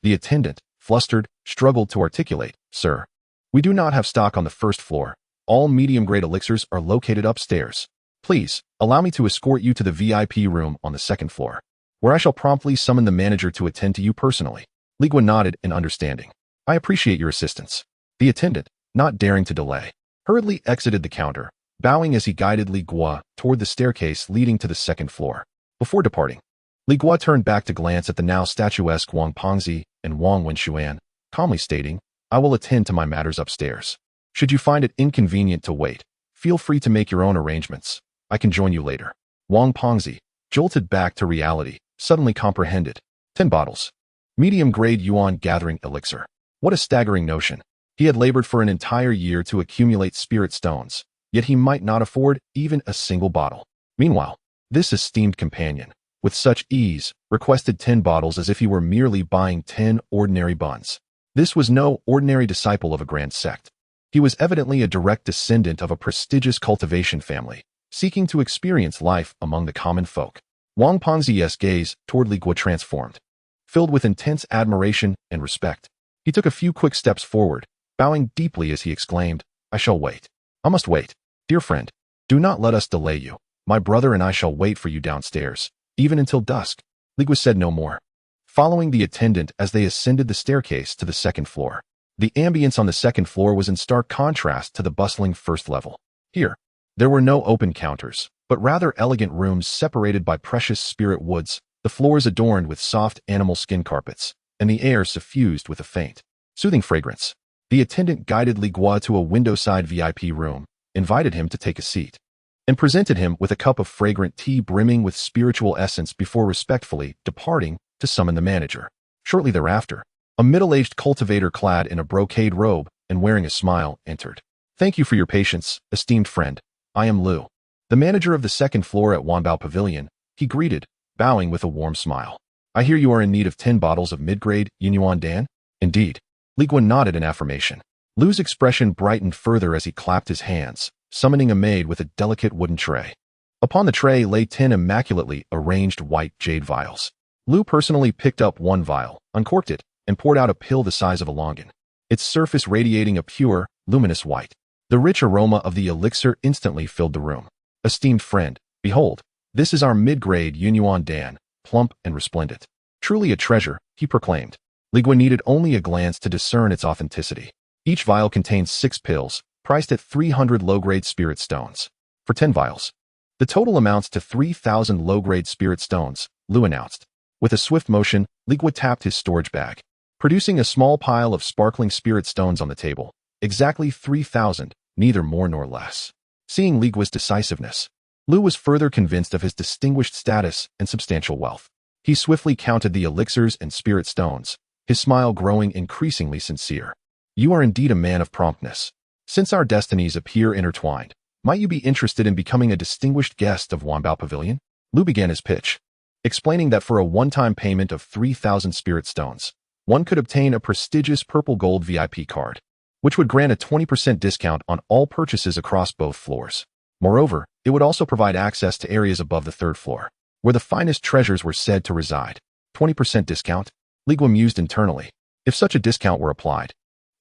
The attendant, flustered, struggled to articulate, "Sir, we do not have stock on the first floor. All medium-grade elixirs are located upstairs. Please, allow me to escort you to the VIP room on the second floor, where I shall promptly summon the manager to attend to you personally." Li Guo nodded in understanding. "I appreciate your assistance." The attendant, not daring to delay, hurriedly exited the counter, bowing as he guided Li Guo toward the staircase leading to the second floor. Before departing, Li Guo turned back to glance at the now statuesque Wang Pengzi and Wang Wenxuan, calmly stating, "I will attend to my matters upstairs. Should you find it inconvenient to wait, feel free to make your own arrangements. I can join you later." Wang Pengzi, jolted back to reality, suddenly comprehended. 10 bottles. Medium-grade Yuan gathering elixir. What a staggering notion. He had labored for an entire year to accumulate spirit stones, yet he might not afford even a single bottle. Meanwhile, this esteemed companion, with such ease, requested 10 bottles as if he were merely buying 10 ordinary buns. This was no ordinary disciple of a grand sect. He was evidently a direct descendant of a prestigious cultivation family, seeking to experience life among the common folk. Wang Pengzi's gaze toward Li Guo transformed. Filled with intense admiration and respect, he took a few quick steps forward, bowing deeply as he exclaimed, "I shall wait. I must wait. Dear friend, do not let us delay you. My brother and I shall wait for you downstairs, even until dusk." Li Guo said no more. Following the attendant as they ascended the staircase to the second floor, the ambience on the second floor was in stark contrast to the bustling first level. Here, there were no open counters, but rather elegant rooms separated by precious spirit woods, the floors adorned with soft animal skin carpets, and the air suffused with a faint, soothing fragrance. The attendant guided Li Guo to a window-side VIP room, invited him to take a seat, and presented him with a cup of fragrant tea brimming with spiritual essence before respectfully departing to summon the manager. Shortly thereafter, a middle-aged cultivator clad in a brocade robe and wearing a smile entered. "Thank you for your patience, esteemed friend. I am Lu, the manager of the second floor at Wanbao Pavilion," he greeted, bowing with a warm smile. "I hear you are in need of 10 bottles of mid-grade Yuan Dan?" "Indeed." Li Guo nodded in affirmation. Lu's expression brightened further as he clapped his hands, summoning a maid with a delicate wooden tray. Upon the tray lay 10 immaculately arranged white jade vials. Lu personally picked up one vial, uncorked it, and poured out a pill the size of a longan, its surface radiating a pure, luminous white. The rich aroma of the elixir instantly filled the room. "Esteemed friend, behold, this is our mid-grade Yuan Dan, plump and resplendent. Truly a treasure," he proclaimed. Li Guo needed only a glance to discern its authenticity. Each vial contains 6 pills, priced at 300 low-grade spirit stones. For 10 vials, the total amounts to 3,000 low-grade spirit stones, Lu announced. With a swift motion, Li Guo tapped his storage bag, producing a small pile of sparkling spirit stones on the table. Exactly 3,000, neither more nor less. Seeing Li Guo's decisiveness, Lu was further convinced of his distinguished status and substantial wealth. He swiftly counted the elixirs and spirit stones, his smile growing increasingly sincere. "You are indeed a man of promptness. Since our destinies appear intertwined, might you be interested in becoming a distinguished guest of Wanbao Pavilion?" Lu began his pitch, explaining that for a one-time payment of 3,000 spirit stones, one could obtain a prestigious purple gold VIP card, which would grant a 20% discount on all purchases across both floors. Moreover, it would also provide access to areas above the third floor, where the finest treasures were said to reside. 20% discount? Li Guo mused internally. If such a discount were applied,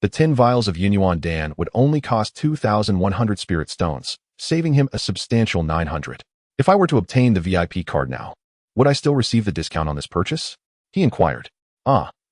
The 10 vials of Yunyuan Dan would only cost 2,100 spirit stones, saving him a substantial 900. If I were to obtain the VIP card now, would I still receive the discount on this purchase? He inquired.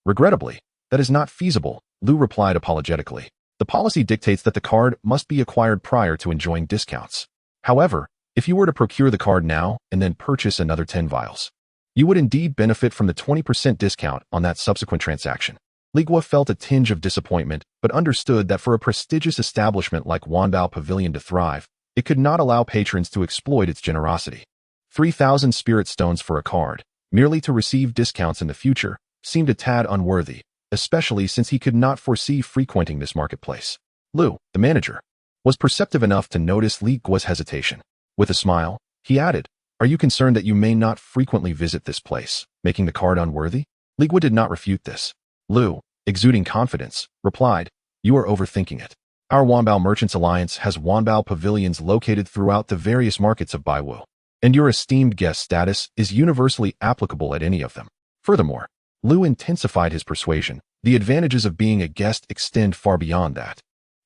Regrettably, that is not feasible, Lu replied apologetically. The policy dictates that the card must be acquired prior to enjoying discounts. However, if you were to procure the card now and then purchase another 10 vials, you would indeed benefit from the 20% discount on that subsequent transaction. Li Guo felt a tinge of disappointment, but understood that for a prestigious establishment like Wanbao Pavilion to thrive, it could not allow patrons to exploit its generosity. 3,000 spirit stones for a card, merely to receive discounts in the future, seemed a tad unworthy, especially since he could not foresee frequenting this marketplace. Lu, the manager, was perceptive enough to notice Li Guo's hesitation. With a smile, he added, "Are you concerned that you may not frequently visit this place, making the card unworthy?" Li Guo did not refute this. Lu, exuding confidence, replied, "You are overthinking it. Our Wanbao Merchants Alliance has Wanbao pavilions located throughout the various markets of Baiwu, and your esteemed guest status is universally applicable at any of them." Furthermore, Lu intensified his persuasion. The advantages of being a guest extend far beyond that.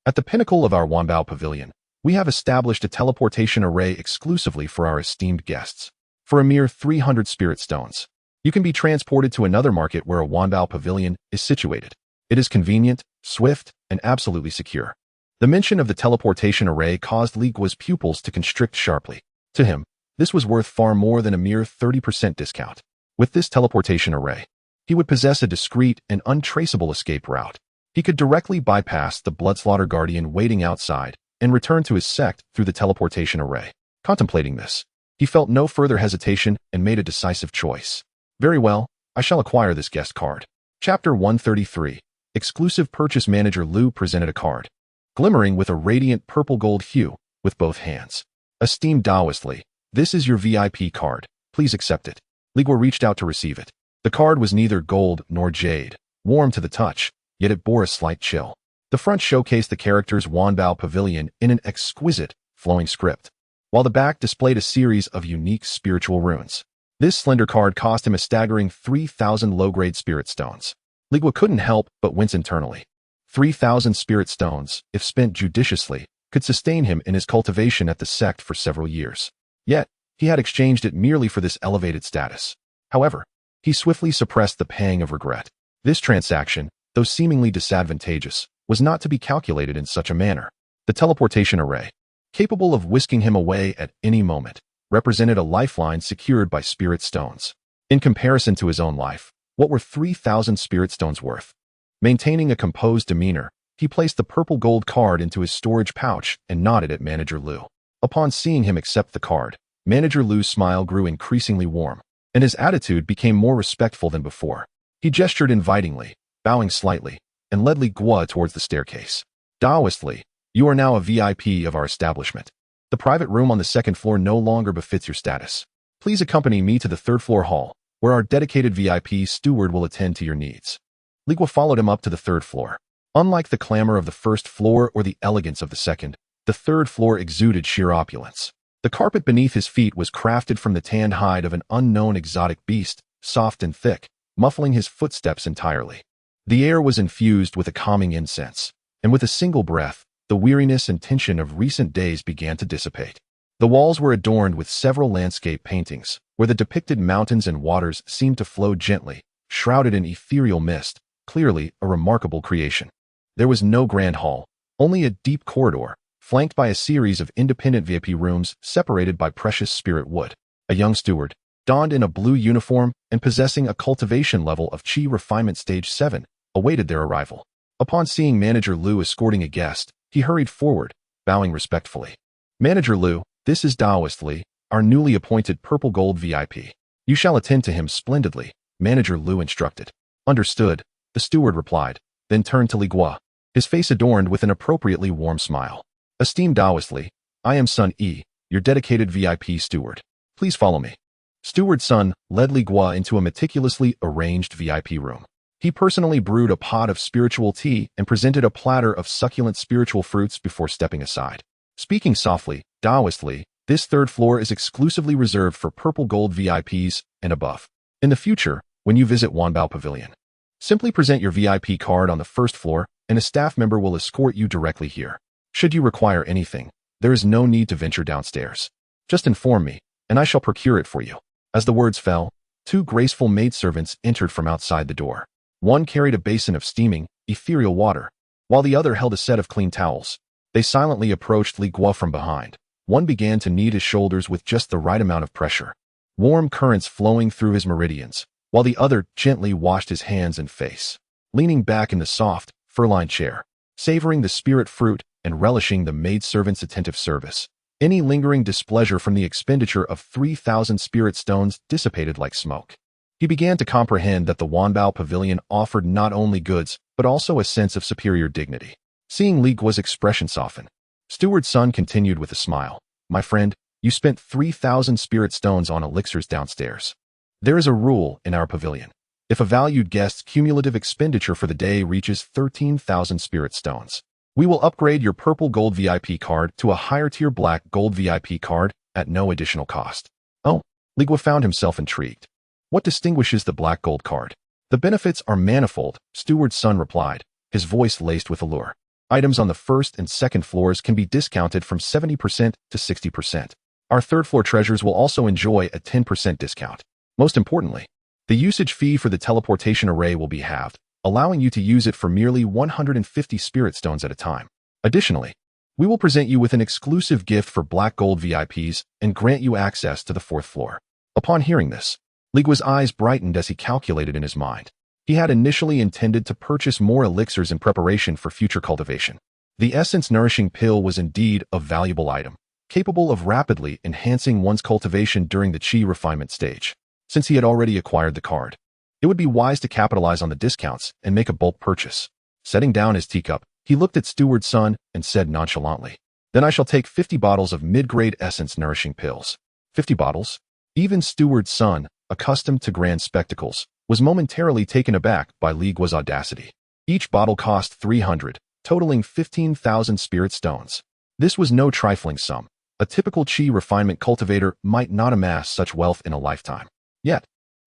At the pinnacle of our Wanbao Pavilion, we have established a teleportation array exclusively for our esteemed guests. For a mere 300 spirit stones, you can be transported to another market where a Wanbao Pavilion is situated. It is convenient, swift, and absolutely secure. The mention of the teleportation array caused Li Guo's pupils to constrict sharply. To him, this was worth far more than a mere 30% discount. With this teleportation array, he would possess a discreet and untraceable escape route. He could directly bypass the Bloodslaughter Guardian waiting outside and return to his sect through the teleportation array. Contemplating this, he felt no further hesitation and made a decisive choice. Very well, I shall acquire this guest card. Chapter 133. Exclusive Purchase. Manager Lu presented a card, glimmering with a radiant purple gold hue, with both hands. "Esteemed Taoist Li, this is your VIP card. Please accept it." Li Guo reached out to receive it. The card was neither gold nor jade, warm to the touch, yet it bore a slight chill. The front showcased the characters Wanbao Pavilion in an exquisite, flowing script, while the back displayed a series of unique spiritual runes. This slender card cost him a staggering 3,000 low-grade spirit stones. Li Guo couldn't help but wince internally. 3,000 spirit stones, if spent judiciously, could sustain him in his cultivation at the sect for several years. Yet, he had exchanged it merely for this elevated status. However, he swiftly suppressed the pang of regret. This transaction, though seemingly disadvantageous, was not to be calculated in such a manner. The teleportation array, capable of whisking him away at any moment, represented a lifeline secured by spirit stones. In comparison to his own life, what were 3,000 spirit stones worth? Maintaining a composed demeanor, he placed the purple gold card into his storage pouch and nodded at Manager Lu. Upon seeing him accept the card, Manager Lu's smile grew increasingly warm, and his attitude became more respectful than before. He gestured invitingly, bowing slightly, and led Li Guo towards the staircase. "Taoist Li, you are now a VIP of our establishment. The private room on the second floor no longer befits your status. Please accompany me to the third-floor hall, where our dedicated VIP steward will attend to your needs." Li Guo followed him up to the third floor. Unlike the clamor of the first floor or the elegance of the second, the third floor exuded sheer opulence. The carpet beneath his feet was crafted from the tanned hide of an unknown exotic beast, soft and thick, muffling his footsteps entirely. The air was infused with a calming incense, and with a single breath, the weariness and tension of recent days began to dissipate. The walls were adorned with several landscape paintings, where the depicted mountains and waters seemed to flow gently, shrouded in ethereal mist, clearly a remarkable creation. There was no grand hall, only a deep corridor, flanked by a series of independent VIP rooms separated by precious spirit wood. A young steward, donned in a blue uniform and possessing a cultivation level of Qi Refinement Stage 7, awaited their arrival. Upon seeing Manager Lu escorting a guest, he hurried forward, bowing respectfully. "Manager Lu, this is Taoist Li, our newly appointed purple gold VIP. You shall attend to him splendidly," Manager Lu instructed. "Understood," the steward replied, then turned to Li Guo, his face adorned with an appropriately warm smile. "Esteemed Taoist Li, I am Sun Yi, your dedicated VIP steward. Please follow me." Steward Sun led Li Guo into a meticulously arranged VIP room. He personally brewed a pot of spiritual tea and presented a platter of succulent spiritual fruits before stepping aside. Speaking softly, "Taoist Li, this third floor is exclusively reserved for purple gold VIPs and above. In the future, when you visit Wanbao Pavilion, simply present your VIP card on the first floor and a staff member will escort you directly here. Should you require anything, there is no need to venture downstairs. Just inform me, and I shall procure it for you." As the words fell, two graceful maidservants entered from outside the door. One carried a basin of steaming, ethereal water, while the other held a set of clean towels. They silently approached Li Guo from behind. One began to knead his shoulders with just the right amount of pressure, warm currents flowing through his meridians, while the other gently washed his hands and face. Leaning back in the soft, fur-lined chair, savoring the spirit fruit and relishing the maidservant's attentive service, any lingering displeasure from the expenditure of 3,000 spirit stones dissipated like smoke. He began to comprehend that the Wanbao Pavilion offered not only goods, but also a sense of superior dignity. Seeing Li Guo's expression soften, Steward's son continued with a smile. "My friend, you spent 3,000 spirit stones on elixirs downstairs. There is a rule in our pavilion. If a valued guest's cumulative expenditure for the day reaches 13,000 spirit stones, we will upgrade your purple gold VIP card to a higher tier black gold VIP card at no additional cost." Oh, Li Guo found himself intrigued. What distinguishes the black gold card? "The benefits are manifold," Steward's son replied, his voice laced with allure. "Items on the first and second floors can be discounted from 70% to 60%. Our third floor treasures will also enjoy a 10% discount. Most importantly, the usage fee for the teleportation array will be halved, allowing you to use it for merely 150 spirit stones at a time. Additionally, we will present you with an exclusive gift for black gold VIPs and grant you access to the fourth floor." Upon hearing this, Li Guo's eyes brightened as he calculated in his mind. He had initially intended to purchase more elixirs in preparation for future cultivation. The essence-nourishing pill was indeed a valuable item, capable of rapidly enhancing one's cultivation during the chi refinement stage. Since he had already acquired the card, it would be wise to capitalize on the discounts and make a bulk purchase. Setting down his teacup, he looked at Steward's son and said nonchalantly, "Then I shall take 50 bottles of mid-grade essence-nourishing pills." 50 bottles? Even Steward's son, accustomed to grand spectacles, was momentarily taken aback by Li Guo's audacity. Each bottle cost 300, totaling 15,000 spirit stones. This was no trifling sum. A typical chi refinement cultivator might not amass such wealth in a lifetime. Yet,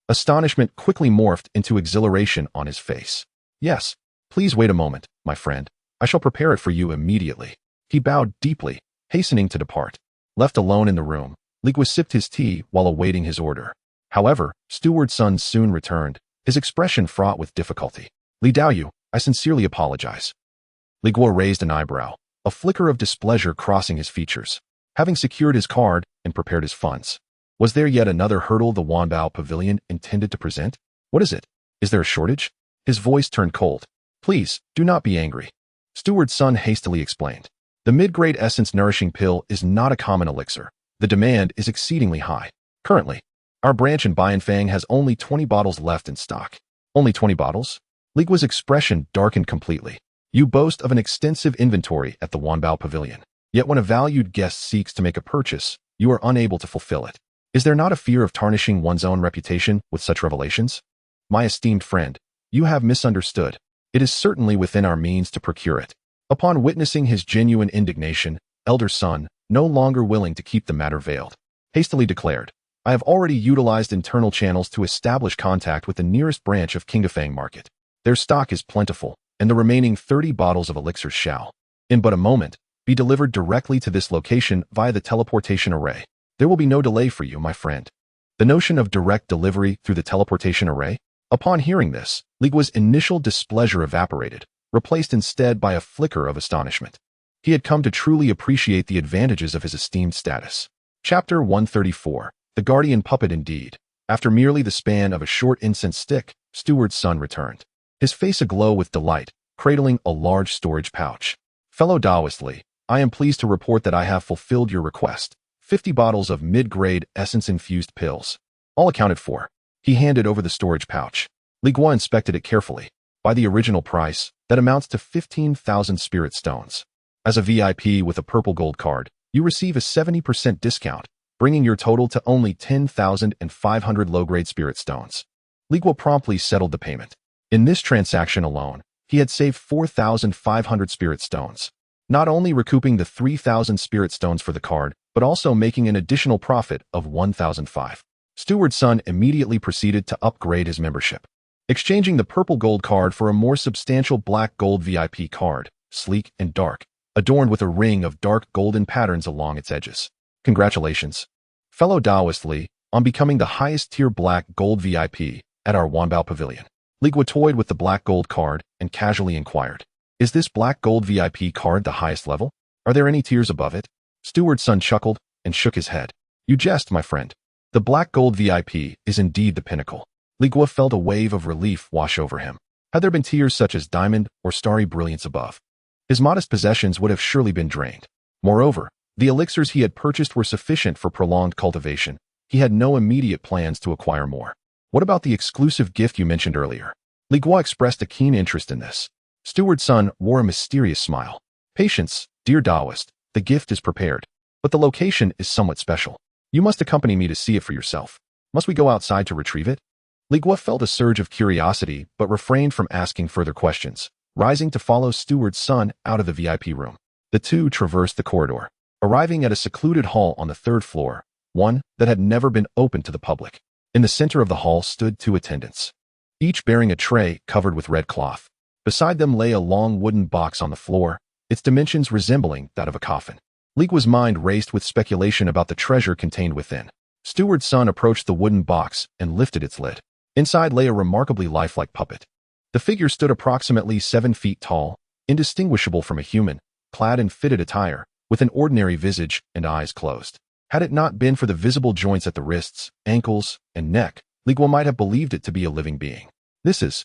astonishment quickly morphed into exhilaration on his face. "Yes, please wait a moment, my friend. I shall prepare it for you immediately." He bowed deeply, hastening to depart. Left alone in the room, Li Guo sipped his tea while awaiting his order. However, Steward's son soon returned, his expression fraught with difficulty. "Li Daoyu, I sincerely apologize." Li Guo raised an eyebrow, a flicker of displeasure crossing his features. Having secured his card and prepared his funds, was there yet another hurdle the Wanbao Pavilion intended to present? "What is it? Is there a shortage?" His voice turned cold. "Please, do not be angry." Steward's son hastily explained. "The mid-grade essence-nourishing pill is not a common elixir. The demand is exceedingly high. Currently, our branch in Bianfang has only 20 bottles left in stock." "Only 20 bottles?" Li Guo's expression darkened completely. "You boast of an extensive inventory at the Wanbao Pavilion. Yet when a valued guest seeks to make a purchase, you are unable to fulfill it. Is there not a fear of tarnishing one's own reputation with such revelations? My esteemed friend, you have misunderstood. It is certainly within our means to procure it." Upon witnessing his genuine indignation, elder son, no longer willing to keep the matter veiled, hastily declared, "I have already utilized internal channels to establish contact with the nearest branch of Qingdafang Market. Their stock is plentiful, and the remaining 30 bottles of elixirs shall, in but a moment, be delivered directly to this location via the teleportation array. There will be no delay for you, my friend." The notion of direct delivery through the teleportation array? Upon hearing this, Li Guo's initial displeasure evaporated, replaced instead by a flicker of astonishment. He had come to truly appreciate the advantages of his esteemed status. Chapter 134. The Guardian Puppet indeed. After merely the span of a short incense stick, Steward's son returned, his face aglow with delight, cradling a large storage pouch. "Fellow Taoist Li, I am pleased to report that I have fulfilled your request. 50 bottles of mid-grade essence-infused pills. All accounted for." He handed over the storage pouch. Li Guo inspected it carefully. By the original price, that amounts to 15,000 spirit stones. As a VIP with a purple gold card, you receive a 70% discount, bringing your total to only 10,500 low-grade spirit stones. Li Guo promptly settled the payment. In this transaction alone, he had saved 4,500 spirit stones, not only recouping the 3,000 spirit stones for the card, but also making an additional profit of 1,005. Steward's son immediately proceeded to upgrade his membership. exchanging the purple gold card for a more substantial black gold VIP card, sleek and dark, adorned with a ring of dark golden patterns along its edges. Congratulations, fellow Taoist Li, on becoming the highest tier black gold VIP at our Wanbao Pavilion. Li Guo toyed with the black gold card and casually inquired, "Is this black gold VIP card the highest level? Are there any tiers above it?" Steward's son chuckled and shook his head. "You jest, my friend. The black gold VIP is indeed the pinnacle." Li Guo felt a wave of relief wash over him. Had there been tiers such as diamond or starry brilliance above, his modest possessions would have surely been drained. Moreover, the elixirs he had purchased were sufficient for prolonged cultivation. He had no immediate plans to acquire more. "What about the exclusive gift you mentioned earlier?" Li Guo expressed a keen interest in this. Steward's son wore a mysterious smile. "Patience, dear Taoist, the gift is prepared, but the location is somewhat special. You must accompany me to see it for yourself. Must we go outside to retrieve it?" Li Guo felt a surge of curiosity but refrained from asking further questions, rising to follow Steward's son out of the VIP room. The two traversed the corridor, arriving at a secluded hall on the third floor, one that had never been opened to the public. In the center of the hall stood two attendants, each bearing a tray covered with red cloth. Beside them lay a long wooden box on the floor, its dimensions resembling that of a coffin. Li Guo's mind raced with speculation about the treasure contained within. Steward's son approached the wooden box and lifted its lid. Inside lay a remarkably lifelike puppet. The figure stood approximately 7 feet tall, indistinguishable from a human, clad in fitted attire, with an ordinary visage and eyes closed. Had it not been for the visible joints at the wrists, ankles, and neck, Li Guo might have believed it to be a living being. This is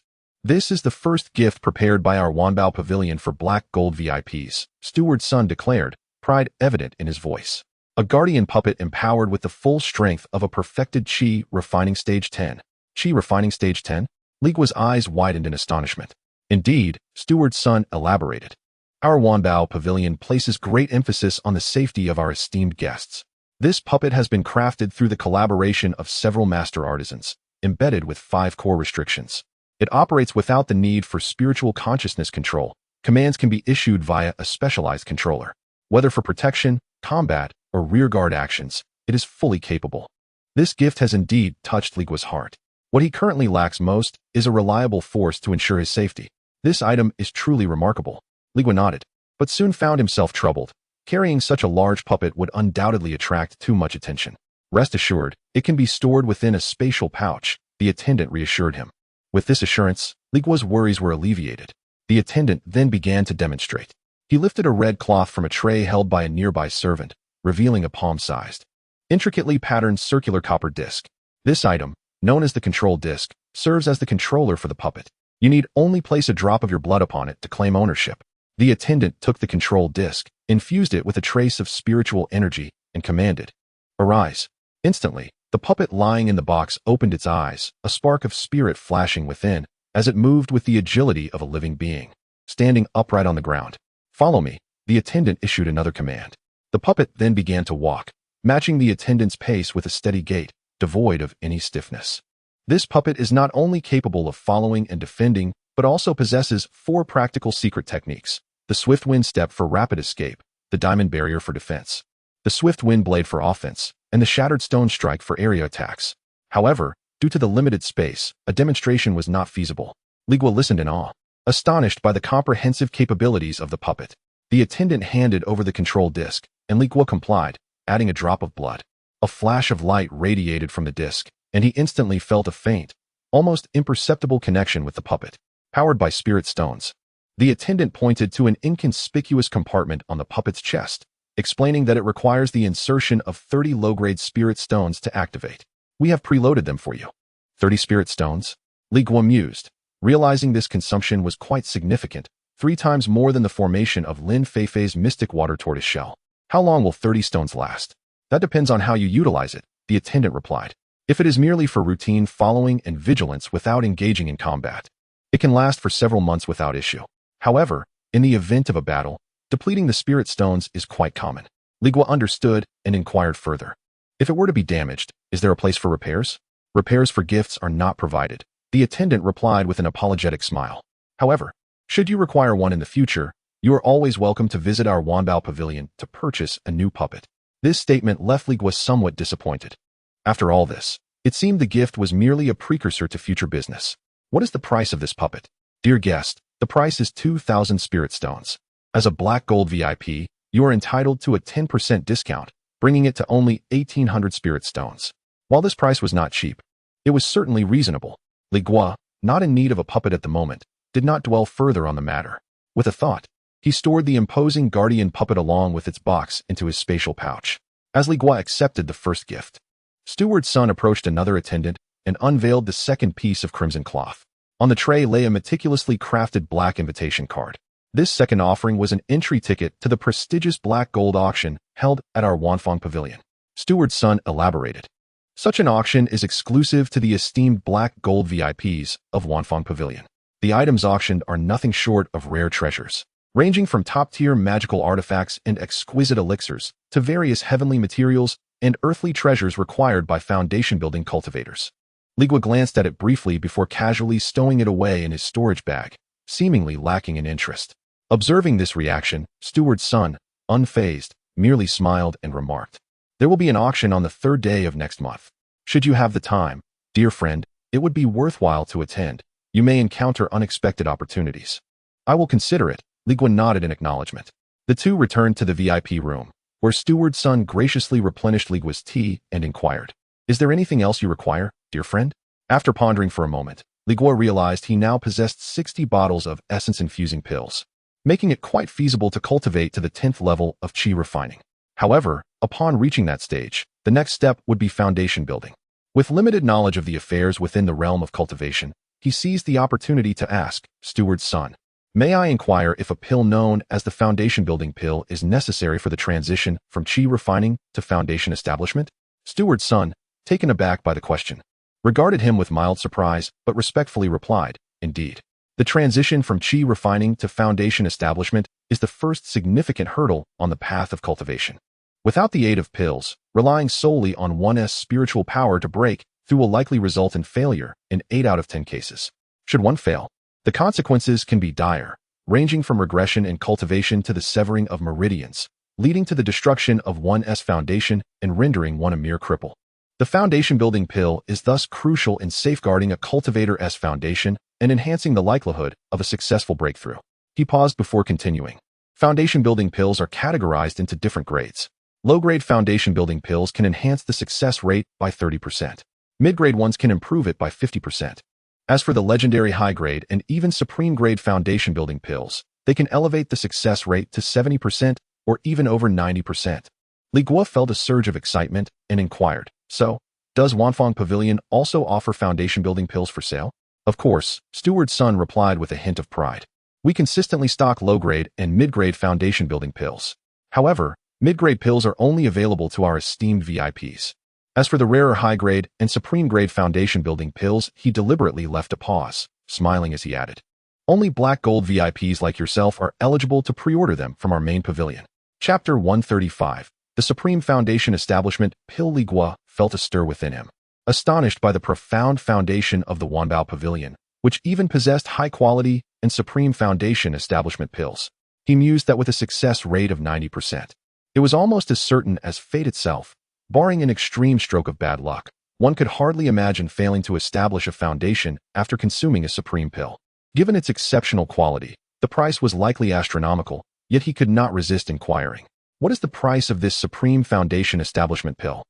the first gift prepared by our Wanbao Pavilion for black gold VIPs, Steward's son declared, pride evident in his voice. A guardian puppet empowered with the full strength of a perfected Qi refining stage 10. Qi refining stage 10? Li Guo's eyes widened in astonishment. Indeed, Steward's son elaborated. Our Wanbao Pavilion places great emphasis on the safety of our esteemed guests. This puppet has been crafted through the collaboration of several master artisans, embedded with 5 core restrictions. It operates without the need for spiritual consciousness control. Commands can be issued via a specialized controller. Whether for protection, combat, or rearguard actions, it is fully capable. This gift has indeed touched Li Guo's heart. What he currently lacks most is a reliable force to ensure his safety. This item is truly remarkable. Li Guo nodded, but soon found himself troubled. Carrying such a large puppet would undoubtedly attract too much attention. Rest assured, it can be stored within a spatial pouch, the attendant reassured him. With this assurance, Li Guo's worries were alleviated. The attendant then began to demonstrate. He lifted a red cloth from a tray held by a nearby servant, revealing a palm-sized, intricately patterned circular copper disc. This item, known as the control disc, serves as the controller for the puppet. You need only place a drop of your blood upon it to claim ownership. The attendant took the control disc, infused it with a trace of spiritual energy, and commanded, "Arise." Instantly, the puppet lying in the box opened its eyes, a spark of spirit flashing within, as it moved with the agility of a living being. Standing upright on the ground, "Follow me," the attendant issued another command. The puppet then began to walk, matching the attendant's pace with a steady gait, devoid of any stiffness. This puppet is not only capable of following and defending, but also possesses 4 practical secret techniques. The swift wind step for rapid escape, the diamond barrier for defense, the swift wind blade for offense, and the shattered stone strike for area attacks. However, due to the limited space, a demonstration was not feasible. Li Guo listened in awe, astonished by the comprehensive capabilities of the puppet. The attendant handed over the control disc, and Li Guo complied, adding a drop of blood. A flash of light radiated from the disc, and he instantly felt a faint, almost imperceptible connection with the puppet. Powered by spirit stones. The attendant pointed to an inconspicuous compartment on the puppet's chest, explaining that it requires the insertion of 30 low-grade spirit stones to activate. "We have preloaded them for you." 30 spirit stones? Li Guo mused, realizing this consumption was quite significant, 3 times more than the formation of Lin Feifei's mystic water tortoise shell. "How long will 30 stones last?" "That depends on how you utilize it," the attendant replied. "If it is merely for routine following and vigilance without engaging in combat, it can last for several months without issue. However, in the event of a battle, depleting the spirit stones is quite common." Li Guo understood and inquired further. "If it were to be damaged, is there a place for repairs?" "Repairs for gifts are not provided," the attendant replied with an apologetic smile. "However, should you require one in the future, you are always welcome to visit our Wanbao Pavilion to purchase a new puppet." This statement left Li Guo somewhat disappointed. After all this, it seemed the gift was merely a precursor to future business. What is the price of this puppet? Dear guest, the price is 2,000 spirit stones. As a black gold VIP, you are entitled to a 10% discount, bringing it to only 1,800 spirit stones. While this price was not cheap, it was certainly reasonable. Li Guo, not in need of a puppet at the moment, did not dwell further on the matter. With a thought, he stored the imposing guardian puppet along with its box into his spatial pouch. As Li Guo accepted the first gift, Steward's son approached another attendant and unveiled the second piece of crimson cloth. On the tray lay a meticulously crafted black invitation card. This second offering was an entry ticket to the prestigious black gold auction held at our Wanfang Pavilion. Steward's son elaborated. Such an auction is exclusive to the esteemed black gold VIPs of Wanfang Pavilion. The items auctioned are nothing short of rare treasures, ranging from top-tier magical artifacts and exquisite elixirs to various heavenly materials and earthly treasures required by foundation-building cultivators. Li Guo glanced at it briefly before casually stowing it away in his storage bag, seemingly lacking in interest. Observing this reaction, Steward's son, unfazed, merely smiled and remarked, "There will be an auction on the 3rd day of next month. Should you have the time, dear friend, it would be worthwhile to attend. You may encounter unexpected opportunities." "I will consider it," Li Guo nodded in acknowledgement. The two returned to the VIP room, where Steward's son graciously replenished Li Guo's tea and inquired, "Is there anything else you require, dear friend?" After pondering for a moment, Li Guo realized he now possessed 60 bottles of essence-infusing pills, making it quite feasible to cultivate to the 10th level of qi refining. However, upon reaching that stage, the next step would be foundation building. With limited knowledge of the affairs within the realm of cultivation, he seized the opportunity to ask, "Steward's son, may I inquire if a pill known as the foundation building pill is necessary for the transition from qi refining to foundation establishment?" Steward's son, taken aback by the question, regarded him with mild surprise but respectfully replied, "Indeed. The transition from qi refining to foundation establishment is the first significant hurdle on the path of cultivation. Without the aid of pills, relying solely on one's spiritual power to break through will likely result in failure in 8 out of 10 cases. Should one fail, the consequences can be dire, ranging from regression in cultivation to the severing of meridians, leading to the destruction of one's foundation and rendering one a mere cripple. The foundation-building pill is thus crucial in safeguarding a cultivator's foundation and enhancing the likelihood of a successful breakthrough." He paused before continuing. Foundation-building pills are categorized into different grades. Low-grade foundation-building pills can enhance the success rate by 30%. Mid-grade ones can improve it by 50%. As for the legendary high-grade and even supreme-grade foundation-building pills, they can elevate the success rate to 70% or even over 90%. Li Guo felt a surge of excitement and inquired, "So, does Wanfang Pavilion also offer foundation-building pills for sale?" "Of course," Steward's son replied with a hint of pride. "We consistently stock low-grade and mid-grade foundation-building pills. However, mid-grade pills are only available to our esteemed VIPs. As for the rarer high-grade and supreme-grade foundation-building pills," he deliberately left a pause, smiling as he added, "Only black gold VIPs like yourself are eligible to pre-order them from our main pavilion." Chapter 135. The Supreme Foundation Establishment Pill. Li Guo felt a stir within him. Astonished by the profound foundation of the Wanbao Pavilion, which even possessed high-quality and supreme foundation establishment pills, he mused that with a success rate of 90%, it was almost as certain as fate itself. Barring an extreme stroke of bad luck, one could hardly imagine failing to establish a foundation after consuming a supreme pill. Given its exceptional quality, the price was likely astronomical, yet he could not resist inquiring, "What is the price of this supreme foundation establishment pill?"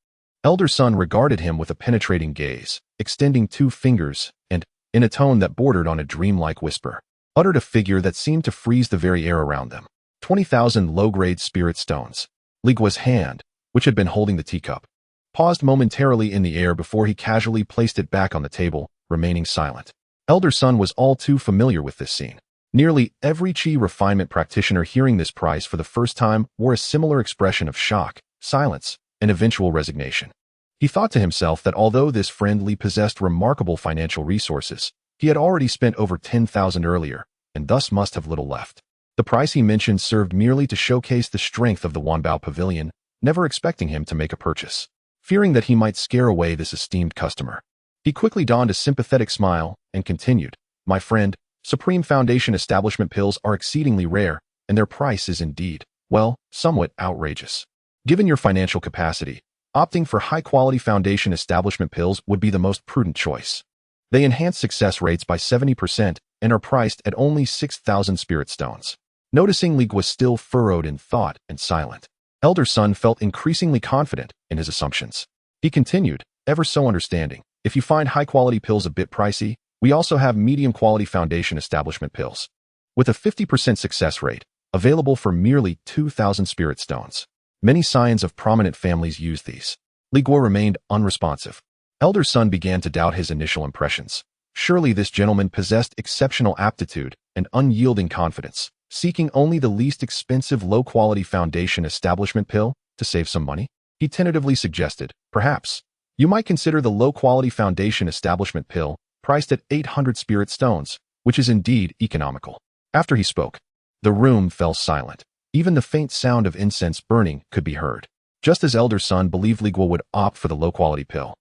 Elder son regarded him with a penetrating gaze, extending 2 fingers, and, in a tone that bordered on a dreamlike whisper, uttered a figure that seemed to freeze the very air around them. 20,000 low-grade spirit stones. Li Guo's hand, which had been holding the teacup, paused momentarily in the air before he casually placed it back on the table, remaining silent. Elder son was all too familiar with this scene. Nearly every qi refinement practitioner hearing this price for the first time wore a similar expression of shock, silence, and eventual resignation. He thought to himself that although this friend Li possessed remarkable financial resources, he had already spent over 10,000 earlier, and thus must have little left. The price he mentioned served merely to showcase the strength of the Wanbao Pavilion, never expecting him to make a purchase. Fearing that he might scare away this esteemed customer, he quickly donned a sympathetic smile and continued, "My friend, Supreme Foundation establishment pills are exceedingly rare, and their price is indeed, well, somewhat outrageous. Given your financial capacity, opting for high-quality foundation establishment pills would be the most prudent choice." They enhance success rates by 70% and are priced at only 6,000 spirit stones. Noticing Li Guo was still furrowed in thought and silent, elder son felt increasingly confident in his assumptions. He continued, ever so understanding, if you find high-quality pills a bit pricey, we also have medium-quality foundation establishment pills. With a 50% success rate, available for merely 2,000 spirit stones. Many scions of prominent families use these. Li Guo remained unresponsive. Elder son began to doubt his initial impressions. Surely this gentleman possessed exceptional aptitude and unyielding confidence, seeking only the least expensive low-quality foundation establishment pill to save some money. He tentatively suggested, perhaps, you might consider the low-quality foundation establishment pill, priced at 800 spirit stones, which is indeed economical. After he spoke, the room fell silent. Even the faint sound of incense burning could be heard. Just as elder son believed Li Guo would opt for the low-quality pill,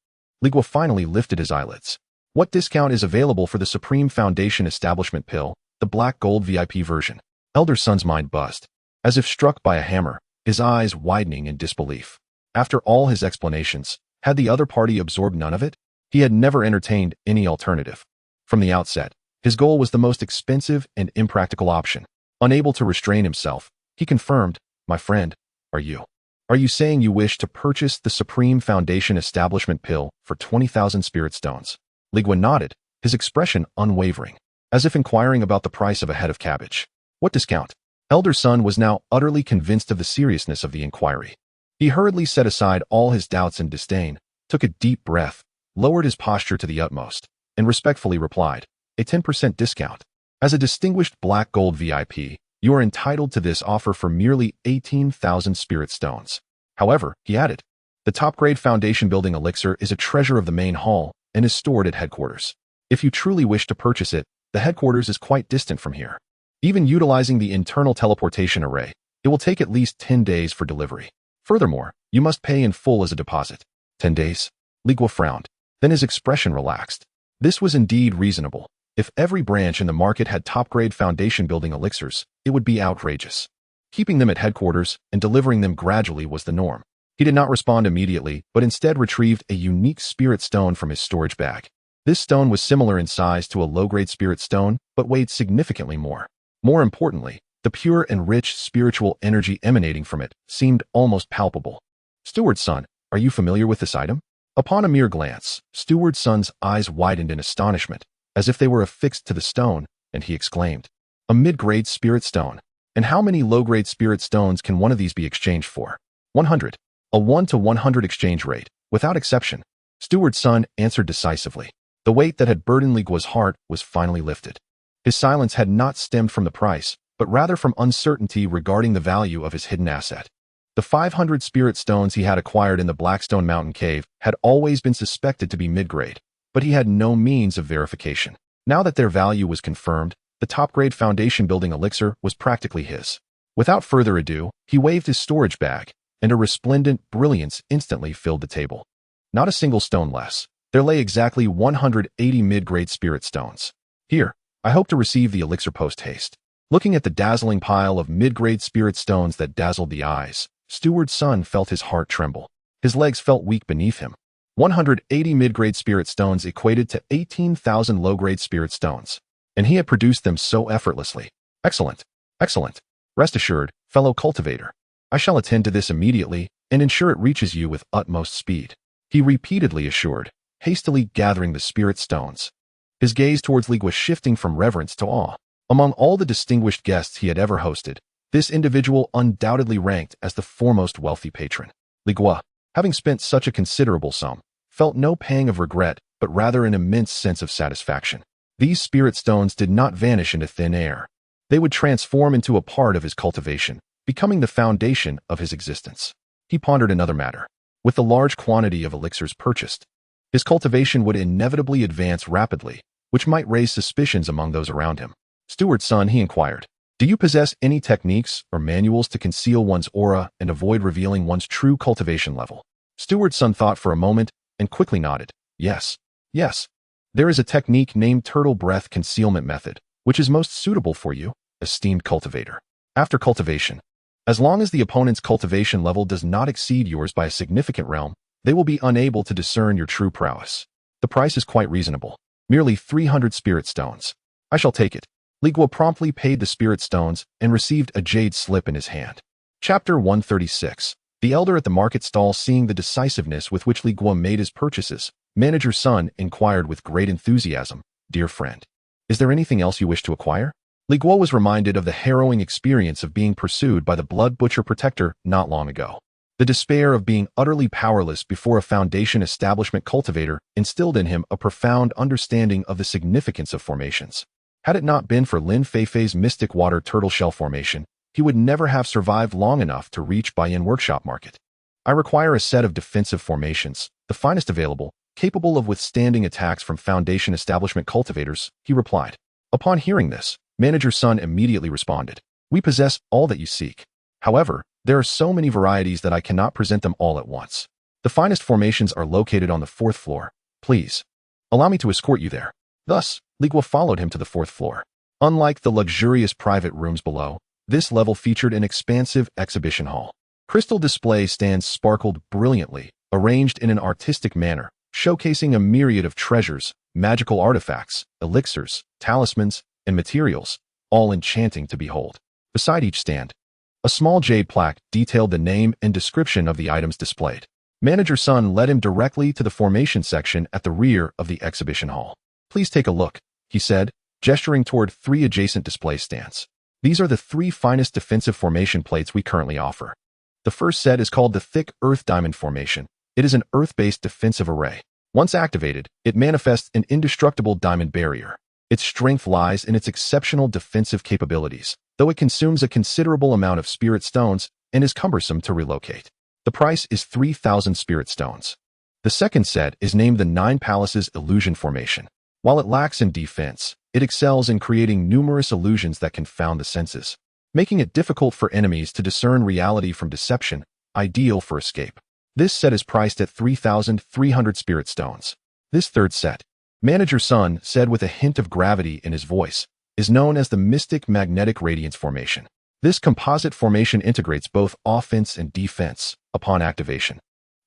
Li Guo finally lifted his eyelids. What discount is available for the Supreme Foundation Establishment pill, the black gold VIP version? Elder son's mind buzzed. As if struck by a hammer, his eyes widening in disbelief. After all his explanations, had the other party absorbed none of it? He had never entertained any alternative. From the outset, his goal was the most expensive and impractical option. Unable to restrain himself, he confirmed, my friend, are you saying you wish to purchase the Supreme Foundation Establishment pill for 20,000 spirit stones? Li Guo nodded, his expression unwavering, as if inquiring about the price of a head of cabbage. What discount? Elder son was now utterly convinced of the seriousness of the inquiry. He hurriedly set aside all his doubts and disdain, took a deep breath, lowered his posture to the utmost, and respectfully replied, a 10% discount. As a distinguished black gold VIP, you are entitled to this offer for merely 18,000 spirit stones. However, he added, the top-grade foundation building elixir is a treasure of the main hall and is stored at headquarters. If you truly wish to purchase it, the headquarters is quite distant from here. Even utilizing the internal teleportation array, it will take at least 10 days for delivery. Furthermore, you must pay in full as a deposit. 10 days? Li Guo frowned. Then his expression relaxed. This was indeed reasonable. If every branch in the market had top-grade foundation building elixirs, it would be outrageous. Keeping them at headquarters and delivering them gradually was the norm. He did not respond immediately, but instead retrieved a unique spirit stone from his storage bag. This stone was similar in size to a low-grade spirit stone, but weighed significantly more. More importantly, the pure and rich spiritual energy emanating from it seemed almost palpable. Steward's son, are you familiar with this item? Upon a mere glance, Steward's son's eyes widened in astonishment, as if they were affixed to the stone, and he exclaimed, a mid-grade spirit stone. And how many low-grade spirit stones can one of these be exchanged for? 100. A 1-to-100 exchange rate, without exception. Steward's son answered decisively. The weight that had burdened Li Guo's heart was finally lifted. His silence had not stemmed from the price, but rather from uncertainty regarding the value of his hidden asset. The 500 spirit stones he had acquired in the Blackstone Mountain Cave had always been suspected to be mid-grade, but he had no means of verification. Now that their value was confirmed, the top-grade foundation building elixir was practically his. Without further ado, he waved his storage bag, and a resplendent brilliance instantly filled the table. Not a single stone less. There lay exactly 180 mid-grade spirit stones. Here, I hope to receive the elixir post-haste. Looking at the dazzling pile of mid-grade spirit stones that dazzled the eyes, Steward's son felt his heart tremble. His legs felt weak beneath him. 180 mid-grade spirit stones equated to 18,000 low-grade spirit stones. And he had produced them so effortlessly. Excellent. Excellent. Rest assured, fellow cultivator. I shall attend to this immediately and ensure it reaches you with utmost speed. He repeatedly assured, hastily gathering the spirit stones. His gaze towards Li Guo was shifting from reverence to awe. Among all the distinguished guests he had ever hosted, this individual undoubtedly ranked as the foremost wealthy patron. Li Guo, having spent such a considerable sum, felt no pang of regret, but rather an immense sense of satisfaction. These spirit stones did not vanish into thin air. They would transform into a part of his cultivation, becoming the foundation of his existence. He pondered another matter. With the large quantity of elixirs purchased, his cultivation would inevitably advance rapidly, which might raise suspicions among those around him. Steward's son, he inquired, do you possess any techniques or manuals to conceal one's aura and avoid revealing one's true cultivation level? Steward's son thought for a moment and quickly nodded. Yes. There is a technique named turtle breath concealment method, which is most suitable for you, esteemed cultivator. After cultivation, as long as the opponent's cultivation level does not exceed yours by a significant realm, they will be unable to discern your true prowess. The price is quite reasonable. Merely 300 spirit stones. I shall take it. Li Guo promptly paid the spirit stones and received a jade slip in his hand. Chapter 136. The elder at the market stall, seeing the decisiveness with which Li Guo made his purchases, manager's son inquired with great enthusiasm, "Dear friend, is there anything else you wish to acquire?" Li Guo was reminded of the harrowing experience of being pursued by the blood butcher protector not long ago. The despair of being utterly powerless before a foundation establishment cultivator instilled in him a profound understanding of the significance of formations. Had it not been for Lin Feifei's mystic water turtle shell formation, he would never have survived long enough to reach Baiyan Workshop Market. I require a set of defensive formations, the finest available, capable of withstanding attacks from foundation establishment cultivators, he replied. Upon hearing this, manager's son immediately responded, "We possess all that you seek. However, there are so many varieties that I cannot present them all at once. The finest formations are located on the 4th floor. Please, allow me to escort you there." Thus, Li Guo followed him to the 4th floor. Unlike the luxurious private rooms below, this level featured an expansive exhibition hall. Crystal display stands sparkled brilliantly, arranged in an artistic manner, showcasing a myriad of treasures, magical artifacts, elixirs, talismans, and materials, all enchanting to behold. Beside each stand, a small jade plaque detailed the name and description of the items displayed. Manager's son led him directly to the formation section at the rear of the exhibition hall. "Please take a look," he said, gesturing toward 3 adjacent display stands. "These are the 3 finest defensive formation plates we currently offer. The first set is called the Thick Earth Diamond Formation. It is an earth-based defensive array. Once activated, it manifests an indestructible diamond barrier. Its strength lies in its exceptional defensive capabilities, though it consumes a considerable amount of spirit stones and is cumbersome to relocate. The price is 3,000 spirit stones." The second set is named the 9 Palaces Illusion Formation. While it lacks in defense, it excels in creating numerous illusions that confound the senses, making it difficult for enemies to discern reality from deception, ideal for escape. This set is priced at 3,300 spirit stones. This third set, manager's son said with a hint of gravity in his voice, is known as the Mystic Magnetic Radiance Formation. This composite formation integrates both offense and defense upon activation.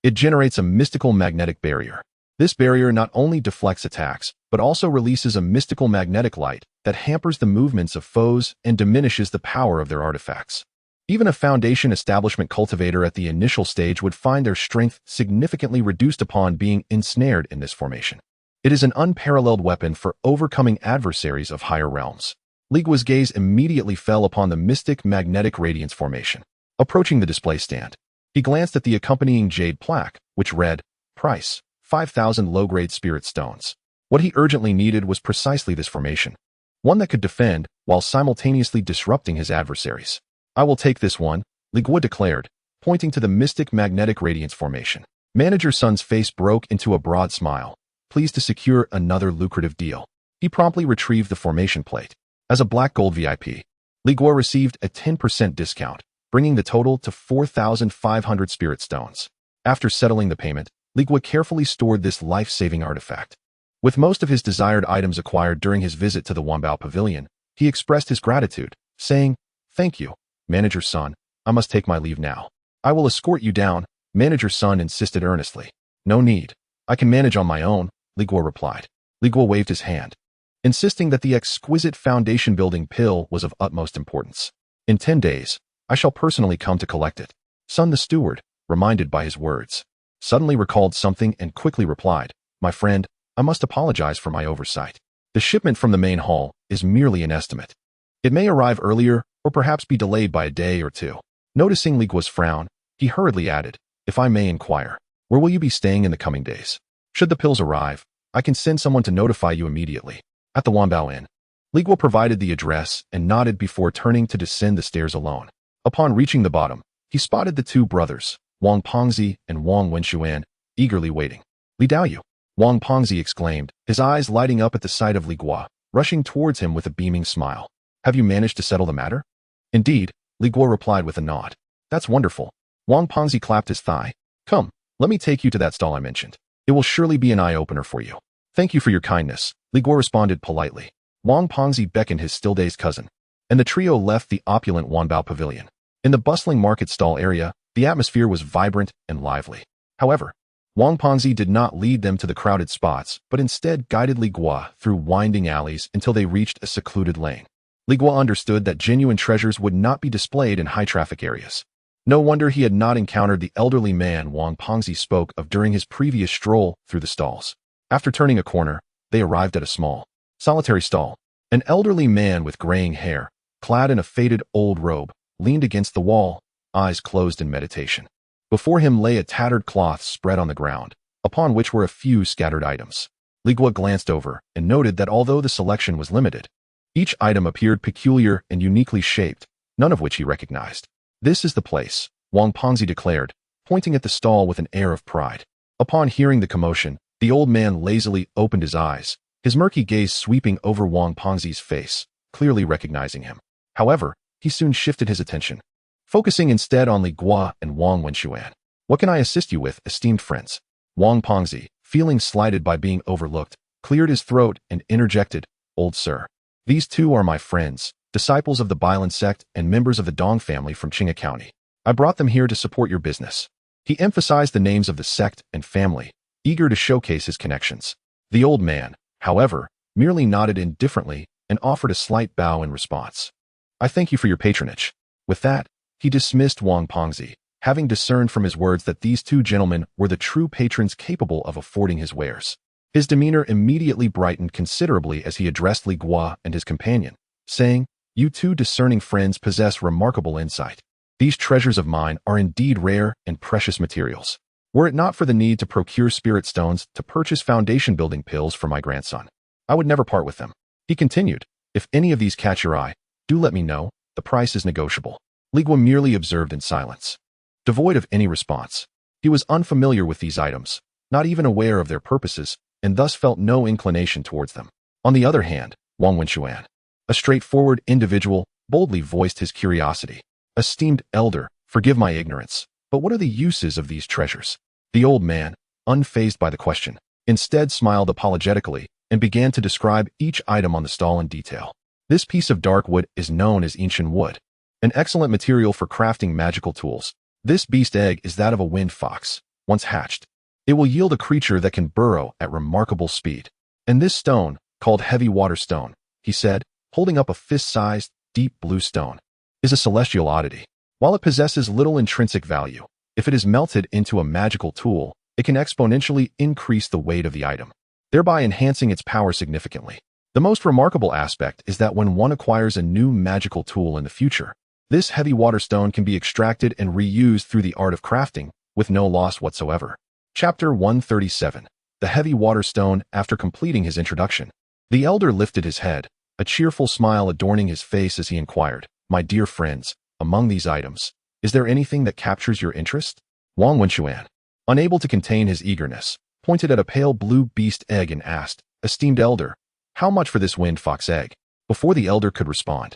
It generates a mystical magnetic barrier. This barrier not only deflects attacks, but also releases a mystical magnetic light that hampers the movements of foes and diminishes the power of their artifacts. Even a foundation establishment cultivator at the initial stage would find their strength significantly reduced upon being ensnared in this formation. It is an unparalleled weapon for overcoming adversaries of higher realms. Li Guo's gaze immediately fell upon the Mystic Magnetic Radiance Formation. Approaching the display stand, he glanced at the accompanying jade plaque, which read, "Price, 5,000 low-grade spirit stones." What he urgently needed was precisely this formation, one that could defend while simultaneously disrupting his adversaries. "I will take this one," Li Guo declared, pointing to the Mystic Magnetic Radiance Formation. Manager's son's face broke into a broad smile, pleased to secure another lucrative deal. He promptly retrieved the formation plate. As a black gold VIP, Li Guo received a 10% discount, bringing the total to 4,500 spirit stones. After settling the payment, Li Guo carefully stored this life-saving artifact. With most of his desired items acquired during his visit to the Wanbao Pavilion, he expressed his gratitude, saying, "Thank you, manager's son. I must take my leave now." "I will escort you down," manager's son insisted earnestly. "No need. I can manage on my own," Li Guo replied. Li Guo waved his hand, insisting that the exquisite foundation building pill was of utmost importance. "In 10 days, I shall personally come to collect it." Son the steward, reminded by his words, suddenly recalled something and quickly replied, "My friend, I must apologize for my oversight. The shipment from the main hall is merely an estimate. It may arrive earlier or perhaps be delayed by a day or 2. Noticing Li Guo's frown, he hurriedly added, "If I may inquire, where will you be staying in the coming days? Should the pills arrive, I can send someone to notify you immediately." "At the Wanbao Inn." Li Guo provided the address and nodded before turning to descend the stairs alone. Upon reaching the bottom, he spotted the 2 brothers, Wang Pengzi and Wang Wenxuan, eagerly waiting. "Li Daoyu," Wang Pengzi exclaimed, his eyes lighting up at the sight of Li Guo, rushing towards him with a beaming smile. "Have you managed to settle the matter?" "Indeed," Li Guo replied with a nod. "That's wonderful." Wang Pengzi clapped his thigh. "Come, let me take you to that stall I mentioned. It will surely be an eye-opener for you." "Thank you for your kindness," Li Guo responded politely. Wang Pengzi beckoned his still-dazed cousin, and the trio left the opulent Wanbao Pavilion. In the bustling market stall area, the atmosphere was vibrant and lively. However, Wang Pengzi did not lead them to the crowded spots, but instead guided Li Guo through winding alleys until they reached a secluded lane. Li Guo understood that genuine treasures would not be displayed in high-traffic areas. No wonder he had not encountered the elderly man Huang Pengzi spoke of during his previous stroll through the stalls. After turning a corner, they arrived at a small, solitary stall. An elderly man with graying hair, clad in a faded old robe, leaned against the wall, eyes closed in meditation. Before him lay a tattered cloth spread on the ground, upon which were a few scattered items. Li Guo glanced over and noted that although the selection was limited, each item appeared peculiar and uniquely shaped, none of which he recognized. "This is the place," Huang Pengzi declared, pointing at the stall with an air of pride. Upon hearing the commotion, the old man lazily opened his eyes, his murky gaze sweeping over Huang Pengzi's face, clearly recognizing him. However, he soon shifted his attention, focusing instead on Li Guo and Wang Wenxuan. "What can I assist you with, esteemed friends?" Huang Pengzi, feeling slighted by being overlooked, cleared his throat and interjected, "Old sir, these two are my friends, disciples of the Bailan sect and members of the Dong family from Qinghai County. I brought them here to support your business." He emphasized the names of the sect and family, eager to showcase his connections. The old man, however, merely nodded indifferently and offered a slight bow in response. "I thank you for your patronage." With that, he dismissed Huang Pengzi, having discerned from his words that these two gentlemen were the true patrons capable of affording his wares. His demeanor immediately brightened considerably as he addressed Li Guo and his companion, saying, "You two discerning friends possess remarkable insight. These treasures of mine are indeed rare and precious materials. Were it not for the need to procure spirit stones to purchase foundation building pills for my grandson, I would never part with them." He continued, "If any of these catch your eye, do let me know. The price is negotiable." Li Guo merely observed in silence, devoid of any response. He was unfamiliar with these items, not even aware of their purposes, and thus felt no inclination towards them. On the other hand, Wang Wenxuan, a straightforward individual, boldly voiced his curiosity. "Esteemed elder, forgive my ignorance, but what are the uses of these treasures?" The old man, unfazed by the question, instead smiled apologetically and began to describe each item on the stall in detail. "This piece of dark wood is known as ancient wood, an excellent material for crafting magical tools. This beast egg is that of a wind fox. Once hatched, it will yield a creature that can burrow at remarkable speed. And this stone, called heavy water stone," he said, holding up a fist-sized, deep blue stone, "is a celestial oddity. While it possesses little intrinsic value, if it is melted into a magical tool, it can exponentially increase the weight of the item, thereby enhancing its power significantly. The most remarkable aspect is that when one acquires a new magical tool in the future, this heavy water stone can be extracted and reused through the art of crafting with no loss whatsoever." Chapter 137. The Heavy Water Stone. After completing his introduction, the elder lifted his head, a cheerful smile adorning his face as he inquired, "My dear friends, among these items, is there anything that captures your interest?" Wang Wenxuan, unable to contain his eagerness, pointed at a pale blue beast egg and asked, "Esteemed elder, how much for this wind fox egg?" Before the elder could respond,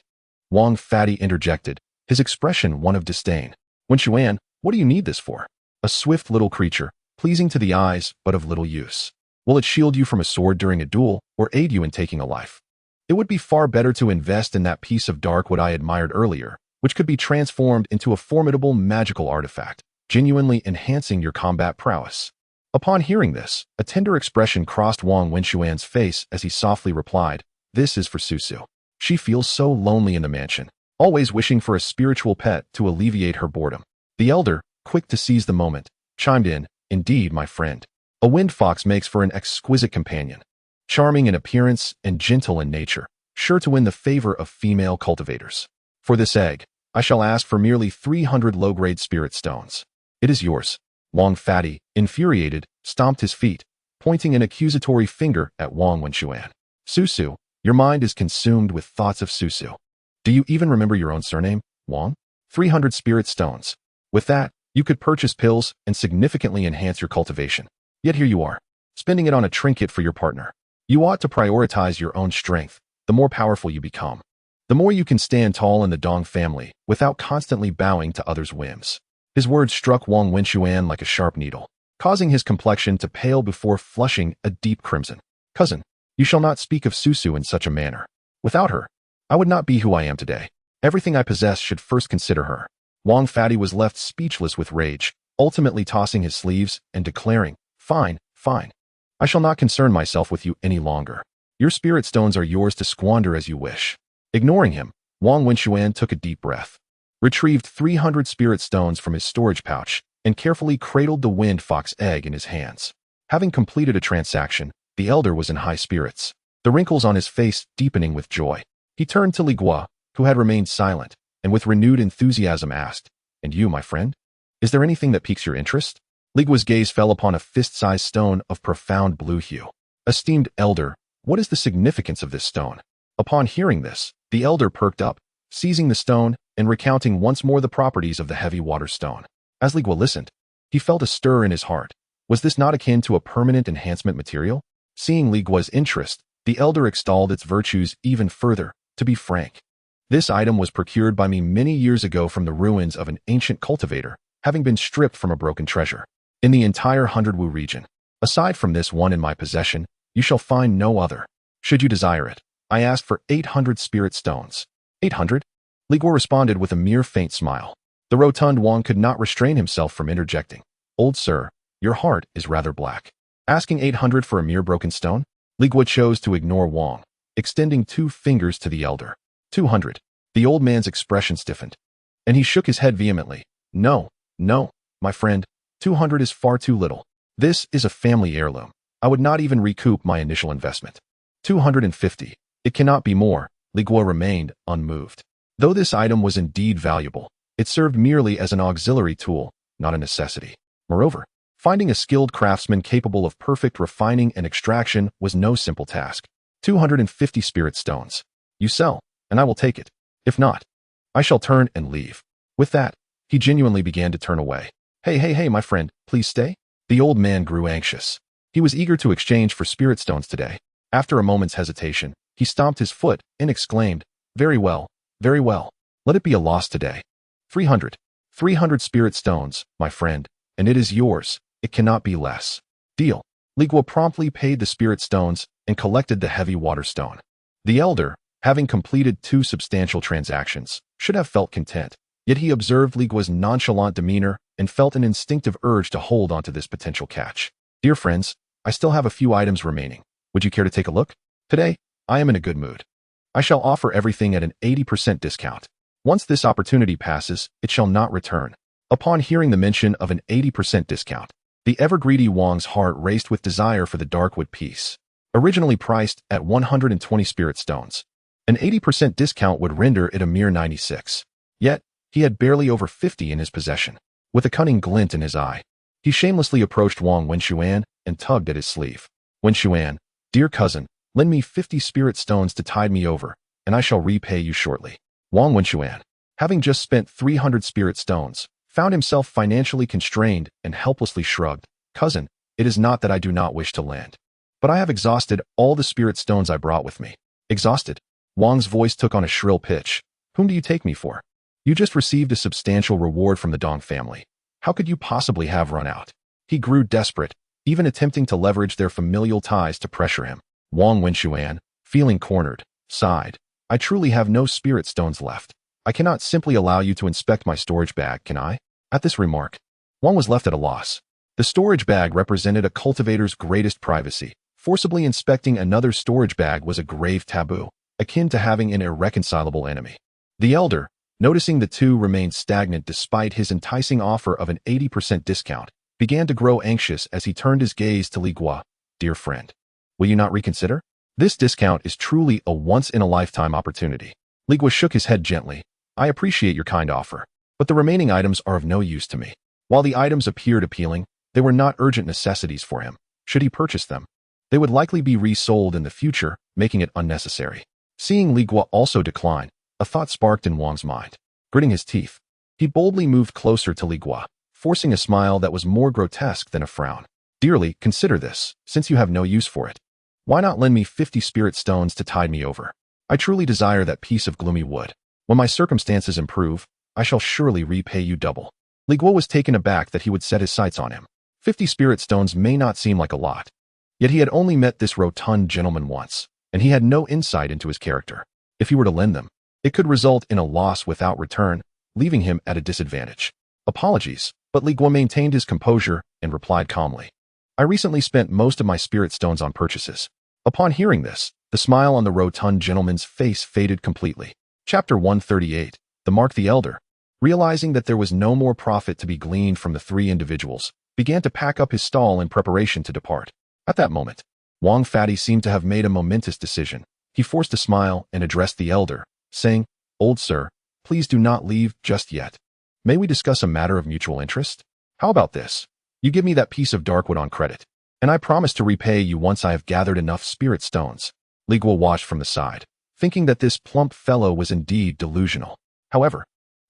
Wang Fatty interjected, his expression one of disdain. "Wenxuan, what do you need this for? A swift little creature, pleasing to the eyes, but of little use. Will it shield you from a sword during a duel, or aid you in taking a life? It would be far better to invest in that piece of dark wood I admired earlier, which could be transformed into a formidable magical artifact, genuinely enhancing your combat prowess." Upon hearing this, a tender expression crossed Wang Wenxuan's face as he softly replied, "This is for Susu. She feels so lonely in the mansion, always wishing for a spiritual pet to alleviate her boredom." The elder, quick to seize the moment, chimed in, "Indeed, my friend. A wind fox makes for an exquisite companion, charming in appearance and gentle in nature, sure to win the favor of female cultivators. For this egg, I shall ask for merely 300 low-grade spirit stones. It is yours." Wang Fatty, infuriated, stomped his feet, pointing an accusatory finger at Wang Wenxuan. "Susu, your mind is consumed with thoughts of Susu. Do you even remember your own surname, Wang? 300 spirit stones. With that, you could purchase pills and significantly enhance your cultivation. Yet here you are, spending it on a trinket for your partner. You ought to prioritize your own strength. The more powerful you become, the more you can stand tall in the Dong family without constantly bowing to others' whims." His words struck Wang Wenxuan like a sharp needle, causing his complexion to pale before flushing a deep crimson. "Cousin, you shall not speak of Susu in such a manner. Without her, I would not be who I am today. Everything I possess should first consider her." Wang Fatty was left speechless with rage, ultimately tossing his sleeves and declaring, Fine, fine. I shall not concern myself with you any longer. Your spirit stones are yours to squander as you wish. Ignoring him, Wang Wenxuan took a deep breath, retrieved 300 spirit stones from his storage pouch, and carefully cradled the wind fox egg in his hands. Having completed a transaction, the elder was in high spirits, the wrinkles on his face deepening with joy. He turned to Li Guo, who had remained silent, and with renewed enthusiasm asked, "And you, my friend? Is there anything that piques your interest?" Li Guo's gaze fell upon a fist-sized stone of profound blue hue. "Esteemed elder, what is the significance of this stone?" Upon hearing this, the elder perked up, seizing the stone and recounting once more the properties of the heavy water stone. As Li Guo listened, he felt a stir in his heart. Was this not akin to a permanent enhancement material? Seeing Li Guo's interest, the elder extolled its virtues even further. "To be frank, this item was procured by me many years ago from the ruins of an ancient cultivator, having been stripped from a broken treasure. In the entire 100 Wu region, aside from this one in my possession, you shall find no other. Should you desire it, I ask for 800 spirit stones." 800? Li Guo responded with a mere faint smile. The rotund Wang could not restrain himself from interjecting. "Old sir, your heart is rather black. Asking 800 for a mere broken stone?" Li Guo chose to ignore Wang, extending 2 fingers to the elder. 200. The old man's expression stiffened, and he shook his head vehemently. "No, no, my friend, 200 is far too little. This is a family heirloom. I would not even recoup my initial investment. 250. It cannot be more." Li Guo remained unmoved. Though this item was indeed valuable, it served merely as an auxiliary tool, not a necessity. Moreover, finding a skilled craftsman capable of perfect refining and extraction was no simple task. 250 spirit stones. You sell, and I will take it. If not, I shall turn and leave. With that, he genuinely began to turn away. Hey, my friend, please stay." The old man grew anxious. He was eager to exchange for spirit stones today. After a moment's hesitation, he stomped his foot and exclaimed, very well, let it be a loss today. 300. 300 spirit stones, my friend, and it is yours. It cannot be less. Deal. Li Guo promptly paid the spirit stones and collected the heavy water stone. The elder, having completed 2 substantial transactions, should have felt content, yet he observed Li Guo's nonchalant demeanor and felt an instinctive urge to hold onto this potential catch. "Dear friends, I still have a few items remaining. Would you care to take a look? Today, I am in a good mood. I shall offer everything at an 80% discount. Once this opportunity passes, it shall not return." Upon hearing the mention of an 80% discount, the ever-greedy Wang's heart raced with desire for the darkwood piece. Originally priced at 120 spirit stones, an 80% discount would render it a mere 96. Yet, he had barely over 50 in his possession. With a cunning glint in his eye, he shamelessly approached Wang Wenxuan and tugged at his sleeve. "Wenxuan, dear cousin, lend me 50 spirit stones to tide me over, and I shall repay you shortly." Wang Wenxuan, having just spent 300 spirit stones, found himself financially constrained and helplessly shrugged. "Cousin, it is not that I do not wish to lend, but I have exhausted all the spirit stones I brought with me." "Exhausted?" Wang's voice took on a shrill pitch. "Whom do you take me for? You just received a substantial reward from the Dong family. How could you possibly have run out?" He grew desperate, even attempting to leverage their familial ties to pressure him. Wang Wenxuan, feeling cornered, sighed. "I truly have no spirit stones left. I cannot simply allow you to inspect my storage bag, can I?" At this remark, Wang was left at a loss. The storage bag represented a cultivator's greatest privacy. Forcibly inspecting another storage bag was a grave taboo, akin to having an irreconcilable enemy. The elder, noticing the two remained stagnant despite his enticing offer of an 80% discount, began to grow anxious as he turned his gaze to Li Guo. "Dear friend, will you not reconsider? This discount is truly a once-in-a-lifetime opportunity." Li Guo shook his head gently. "I appreciate your kind offer, but the remaining items are of no use to me." While the items appeared appealing, they were not urgent necessities for him. Should he purchase them, they would likely be resold in the future, making it unnecessary. Seeing Li Guo also decline, a thought sparked in Wang's mind. Gritting his teeth, he boldly moved closer to Li Guo, forcing a smile that was more grotesque than a frown. "Dearly, consider this, since you have no use for it. Why not lend me 50 spirit stones to tide me over? I truly desire that piece of gloomy wood. When my circumstances improve, I shall surely repay you double." Li Guo was taken aback that he would set his sights on him. 50 spirit stones may not seem like a lot, yet he had only met this rotund gentleman once, and he had no insight into his character. If he were to lend them, it could result in a loss without return, leaving him at a disadvantage. "Apologies," but Li Guo maintained his composure and replied calmly. "I I recently spent most of my spirit stones on purchases. Upon hearing this, the smile on the rotund gentleman's face faded completely. Chapter 138. The Mark the Elder, realizing that there was no more profit to be gleaned from the three individuals, began to pack up his stall in preparation to depart. At that moment, Huang Fatty seemed to have made a momentous decision. He forced a smile and addressed the elder, saying, "Old sir, please do not leave just yet. May we discuss a matter of mutual interest? How about this? You give me that piece of dark wood on credit, and I promise to repay you once I have gathered enough spirit stones." Li Guo watched from the side, thinking that this plump fellow was indeed delusional. However,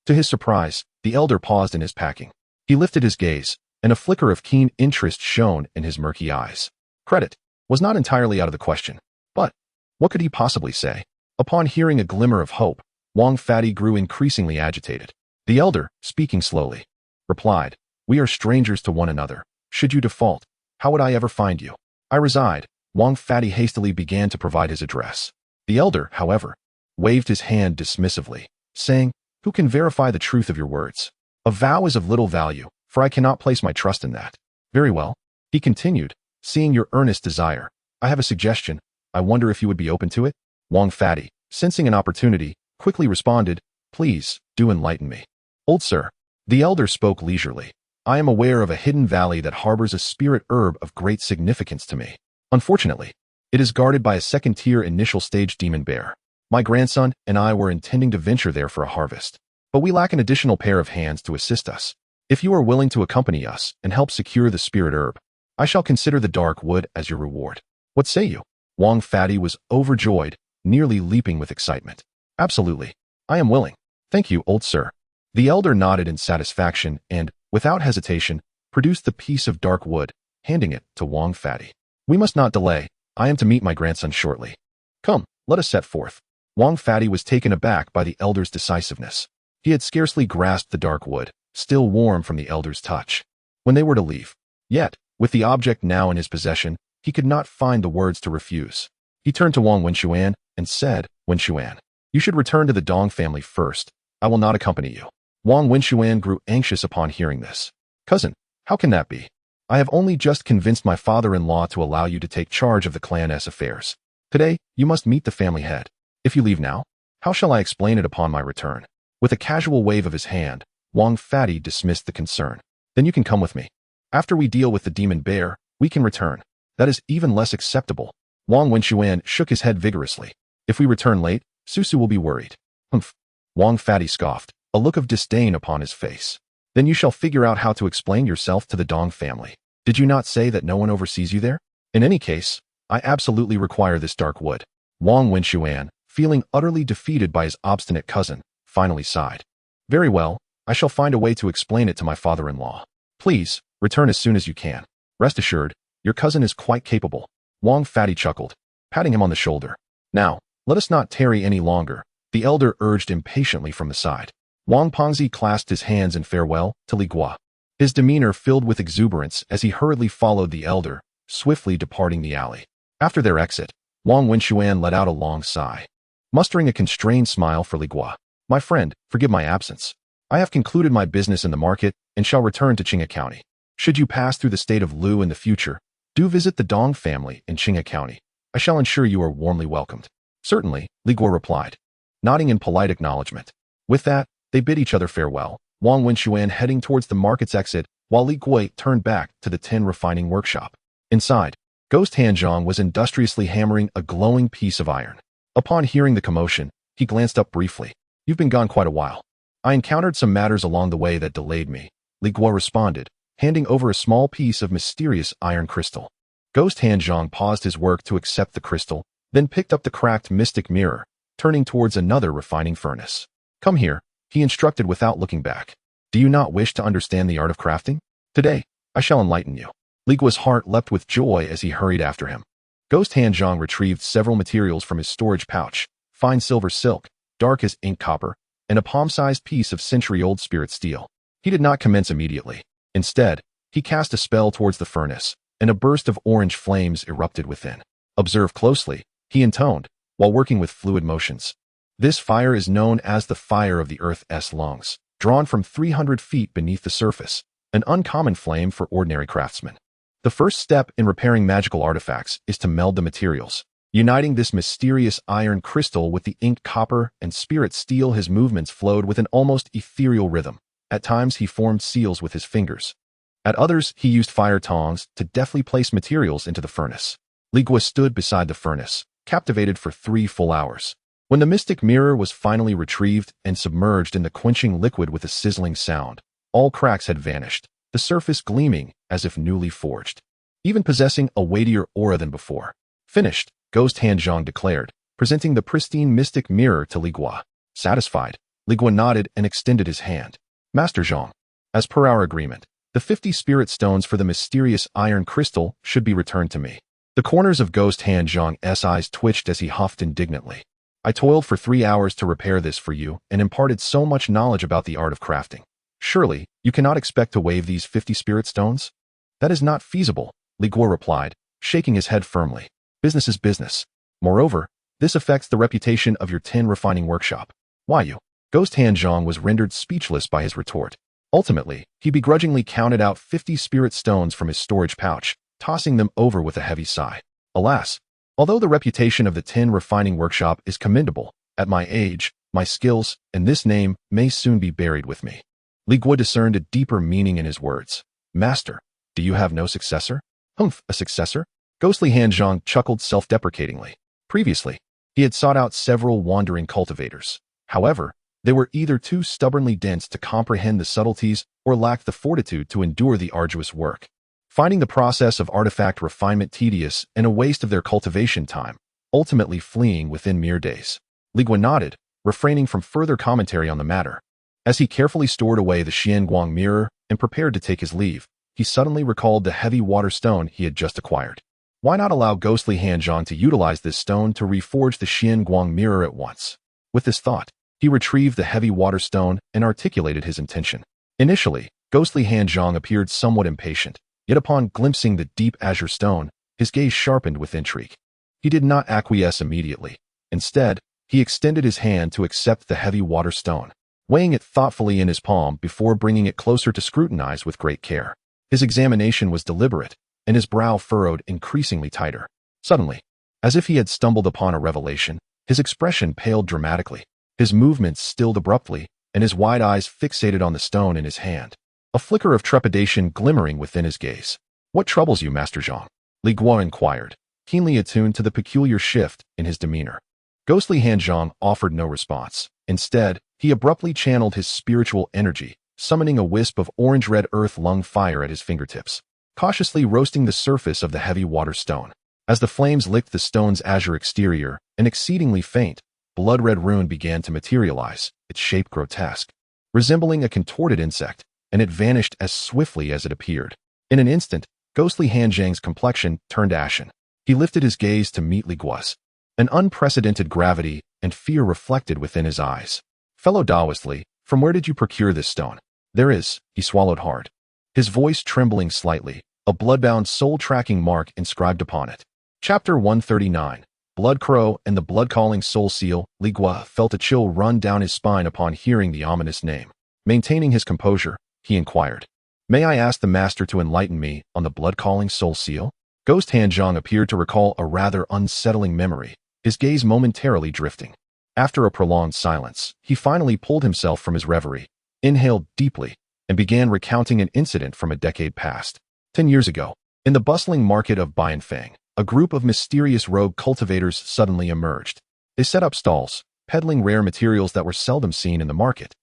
to his surprise, the elder paused in his packing. He lifted his gaze, and a flicker of keen interest shone in his murky eyes. Credit was not entirely out of the question, but what could he possibly say? Upon hearing a glimmer of hope, Huang Fatty grew increasingly agitated. The elder, speaking slowly, replied, "We are strangers to one another. Should you default, how would I ever find you? I reside." Huang Fatty hastily began to provide his address. The elder, however, waved his hand dismissively, saying, "Who can verify the truth of your words? A vow is of little value, for I cannot place my trust in that." "Very well," he continued, "seeing your earnest desire, I have a suggestion. I wonder if you would be open to it?" Huang Fatty, sensing an opportunity, quickly responded, "Please, do enlighten me." "Old sir," the elder spoke leisurely, "I am aware of a hidden valley that harbors a spirit herb of great significance to me. Unfortunately, it is guarded by a second-tier initial-stage demon bear. My grandson and I were intending to venture there for a harvest, but we lack an additional pair of hands to assist us. If you are willing to accompany us and help secure the spirit herb, I shall consider the dark wood as your reward. What say you?" Huang Fatty was overjoyed, nearly leaping with excitement. "Absolutely. I am willing. Thank you, old sir." The elder nodded in satisfaction and, without hesitation, produced the piece of dark wood, handing it to Huang Fatty. "We must not delay. I am to meet my grandson shortly. Come, let us set forth." Huang Fatty was taken aback by the elder's decisiveness. He had scarcely grasped the dark wood, still warm from the elder's touch, when they were to leave. Yet, with the object now in his possession, he could not find the words to refuse. He turned to Wang Wenxuan and said, "Wenxuan, you should return to the Dong family first. I will not accompany you." Wang Wenxuan grew anxious upon hearing this. "Cousin, how can that be? I have only just convinced my father-in-law to allow you to take charge of the clan's affairs. Today, you must meet the family head. If you leave now, how shall I explain it upon my return?" With a casual wave of his hand, Huang Fatty dismissed the concern. "Then you can come with me. After we deal with the demon bear, we can return. That is even less acceptable." Wang Wenxuan shook his head vigorously. "If we return late, Susu will be worried." "Humph." Huang Fatty scoffed, a look of disdain upon his face. "Then you shall figure out how to explain yourself to the Dong family. Did you not say that no one oversees you there? In any case, I absolutely require this dark wood." Wang Wenxuan, feeling utterly defeated by his obstinate cousin, finally sighed. "Very well, I shall find a way to explain it to my father-in-law. Please, return as soon as you can. Rest assured, your cousin is quite capable." Huang Fatty chuckled, patting him on the shoulder. "Now, let us not tarry any longer," the elder urged impatiently from the side. Wang Pengzi clasped his hands in farewell to Li Guo, his demeanor filled with exuberance as he hurriedly followed the elder, swiftly departing the alley. After their exit, Wang Wenxuan let out a long sigh, mustering a constrained smile for Li Guo. "My friend, forgive my absence. I have concluded my business in the market and shall return to Qinghai County. Should you pass through the state of Lu in the future, do visit the Dong family in Qinghai County. I shall ensure you are warmly welcomed." "Certainly," Li Guo replied, nodding in polite acknowledgement. With that, they bid each other farewell, Wang Wenxuan heading towards the market's exit, while Li Guo turned back to the tin refining workshop. Inside, Ghost Hanzhong was industriously hammering a glowing piece of iron. Upon hearing the commotion, he glanced up briefly. "You've been gone quite a while. I encountered some matters along the way that delayed me," Li Guo responded, handing over a small piece of mysterious iron crystal. Ghost Hanzhong paused his work to accept the crystal, then picked up the cracked mystic mirror, turning towards another refining furnace. "Come here," he instructed without looking back. "Do you not wish to understand the art of crafting? Today, I shall enlighten you." Li Guo's heart leapt with joy as he hurried after him. Ghost Hanzhong retrieved several materials from his storage pouch: fine silver silk, dark as ink copper, and a palm-sized piece of century-old spirit steel. He did not commence immediately. Instead, he cast a spell towards the furnace, and a burst of orange flames erupted within. "Observe closely," he intoned, while working with fluid motions. "This fire is known as the fire of the Earth's lungs, drawn from 300 feet beneath the surface, an uncommon flame for ordinary craftsmen. The first step in repairing magical artifacts is to meld the materials. Uniting this mysterious iron crystal with the inked copper and spirit steel, his movements flowed with an almost ethereal rhythm. At times, he formed seals with his fingers. At others, he used fire tongs to deftly place materials into the furnace. Li Guo stood beside the furnace, captivated for 3 full hours. When the mystic mirror was finally retrieved and submerged in the quenching liquid with a sizzling sound, all cracks had vanished, the surface gleaming as if newly forged, even possessing a weightier aura than before. Finished, Ghost Hand Zhang declared, presenting the pristine mystic mirror to Li Guo. Satisfied, Li Guo nodded and extended his hand. Master Zhang, as per our agreement, the 50 spirit stones for the mysterious iron crystal should be returned to me. The corners of Ghost Hand Zhang's eyes twitched as he huffed indignantly. I toiled for 3 hours to repair this for you and imparted so much knowledge about the art of crafting. Surely, you cannot expect to waive these 50 spirit stones? That is not feasible, Li Guo replied, shaking his head firmly. Business is business. Moreover, this affects the reputation of your tin refining workshop. Why you? Ghost Hand Zhang was rendered speechless by his retort. Ultimately, he begrudgingly counted out 50 spirit stones from his storage pouch, tossing them over with a heavy sigh. Alas, although the reputation of the tin refining workshop is commendable, at my age, my skills, and this name may soon be buried with me. Li Guo discerned a deeper meaning in his words. Master, do you have no successor? Humph, a successor? Ghostly Hand Zhang chuckled self-deprecatingly. Previously, he had sought out several wandering cultivators. However, they were either too stubbornly dense to comprehend the subtleties or lacked the fortitude to endure the arduous work. Finding the process of artifact refinement tedious and a waste of their cultivation time, ultimately fleeing within mere days. Li Guo nodded, refraining from further commentary on the matter. As he carefully stored away the Xianguang mirror and prepared to take his leave, he suddenly recalled the heavy water stone he had just acquired. Why not allow Ghostly Hand Zhang to utilize this stone to reforge the Xianguang mirror at once? With this thought, he retrieved the heavy water stone and articulated his intention. Initially, Ghostly Hand Zhang appeared somewhat impatient, yet upon glimpsing the deep azure stone, his gaze sharpened with intrigue. He did not acquiesce immediately. Instead, he extended his hand to accept the heavy water stone, weighing it thoughtfully in his palm before bringing it closer to scrutinize with great care. His examination was deliberate, and his brow furrowed increasingly tighter. Suddenly, as if he had stumbled upon a revelation, his expression paled dramatically, his movements stilled abruptly, and his wide eyes fixated on the stone in his hand, a flicker of trepidation glimmering within his gaze. What troubles you, Master Zhang? Li Guo inquired, keenly attuned to the peculiar shift in his demeanor. Ghostly Hand Zhang offered no response. Instead, he abruptly channeled his spiritual energy, summoning a wisp of orange-red earth-lung fire at his fingertips, cautiously roasting the surface of the heavy water stone. As the flames licked the stone's azure exterior, an exceedingly faint, blood-red rune began to materialize, its shape grotesque, resembling a contorted insect, and it vanished as swiftly as it appeared. In an instant, Ghostly Hand Zhang's complexion turned ashen. He lifted his gaze to meet Li Guo's. An unprecedented gravity and fear reflected within his eyes. Fellow Taoist Li, from where did you procure this stone? There is, he swallowed hard, his voice trembling slightly, a blood-bound soul-tracking mark inscribed upon it. Chapter 139, Blood Crow and the Blood-Calling Soul Seal. Li Guo felt a chill run down his spine upon hearing the ominous name. Maintaining his composure, he inquired, May I ask the master to enlighten me on the Blood-Calling Soul Seal? Ghost Hand Zhang appeared to recall a rather unsettling memory, his gaze momentarily drifting. After a prolonged silence, he finally pulled himself from his reverie, inhaled deeply, and began recounting an incident from a decade past. 10 years ago, in the bustling market of Bianfang, a group of mysterious rogue cultivators suddenly emerged. They set up stalls, peddling rare materials that were seldom seen in the market,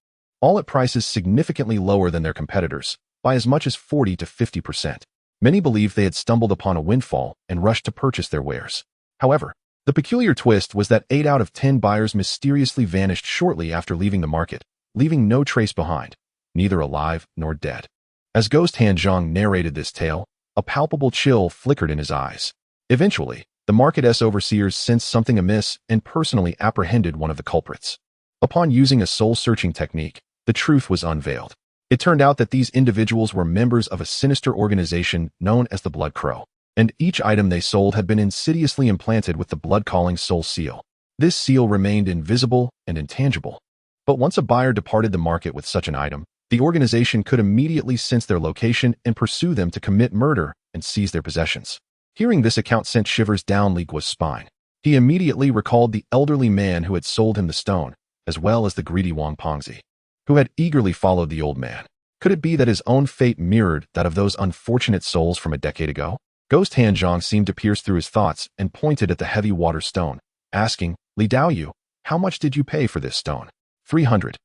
all at prices significantly lower than their competitors, by as much as 40 to 50%. Many believed they had stumbled upon a windfall and rushed to purchase their wares. However, the peculiar twist was that 8 out of 10 buyers mysteriously vanished shortly after leaving the market, leaving no trace behind, neither alive nor dead. As Ghost Hand Zhang narrated this tale, a palpable chill flickered in his eyes. Eventually, the market's overseers sensed something amiss and personally apprehended one of the culprits. Upon using a soul-searching technique, the truth was unveiled. It turned out that these individuals were members of a sinister organization known as the Blood Crow, and each item they sold had been insidiously implanted with the Blood-Calling Soul Seal. This seal remained invisible and intangible. But once a buyer departed the market with such an item, the organization could immediately sense their location and pursue them to commit murder and seize their possessions. Hearing this account sent shivers down Li Guo's spine. He immediately recalled the elderly man who had sold him the stone, as well as the greedy Wang Pengzi, who had eagerly followed the old man. Could it be that his own fate mirrored that of those unfortunate souls from a decade ago? Ghost Hand Zhang seemed to pierce through his thoughts and pointed at the heavy water stone, asking, Li Daoyu, how much did you pay for this stone? 300.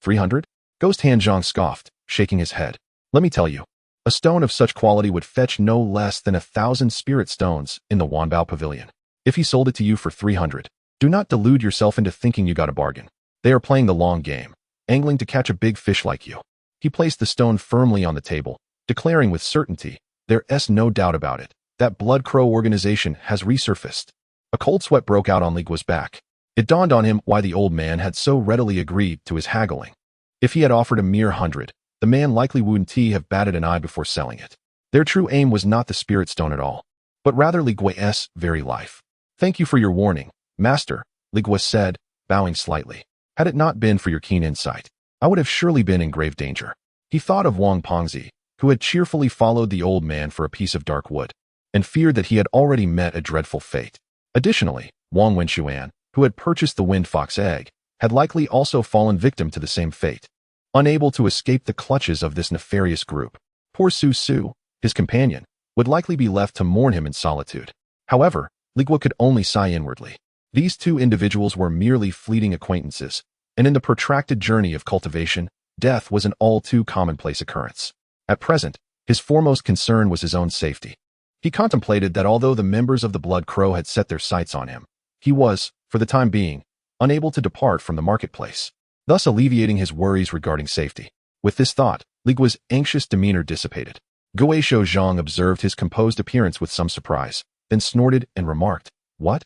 300? Ghost Hand Zhang scoffed, shaking his head. Let me tell you, a stone of such quality would fetch no less than 1,000 spirit stones in the Wanbao Pavilion. If he sold it to you for 300, do not delude yourself into thinking you got a bargain. They are playing the long game, angling to catch a big fish like you. He placed the stone firmly on the table, declaring with certainty, there's no doubt about it, that Blood Crow organization has resurfaced. A cold sweat broke out on Li Guo's back. It dawned on him why the old man had so readily agreed to his haggling. If he had offered a mere 100, the man likely wouldn't have batted an eye before selling it. Their true aim was not the spirit stone at all, but rather Li Guo's very life. Thank you for your warning, Master, Li Guo said, bowing slightly. Had it not been for your keen insight, I would have surely been in grave danger. He thought of Wang Pengzi, who had cheerfully followed the old man for a piece of dark wood, and feared that he had already met a dreadful fate. Additionally, Wang Wenxuan, who had purchased the wind fox egg, had likely also fallen victim to the same fate, unable to escape the clutches of this nefarious group. Poor Su Su, his companion, would likely be left to mourn him in solitude. However, Li Guo could only sigh inwardly. These two individuals were merely fleeting acquaintances, and in the protracted journey of cultivation, death was an all too commonplace occurrence. At present, his foremost concern was his own safety. He contemplated that although the members of the Blood Crow had set their sights on him, he was, for the time being, unable to depart from the marketplace, thus alleviating his worries regarding safety. With this thought, Li Guo's anxious demeanor dissipated. Guoshou Zhang observed his composed appearance with some surprise, then snorted and remarked, What?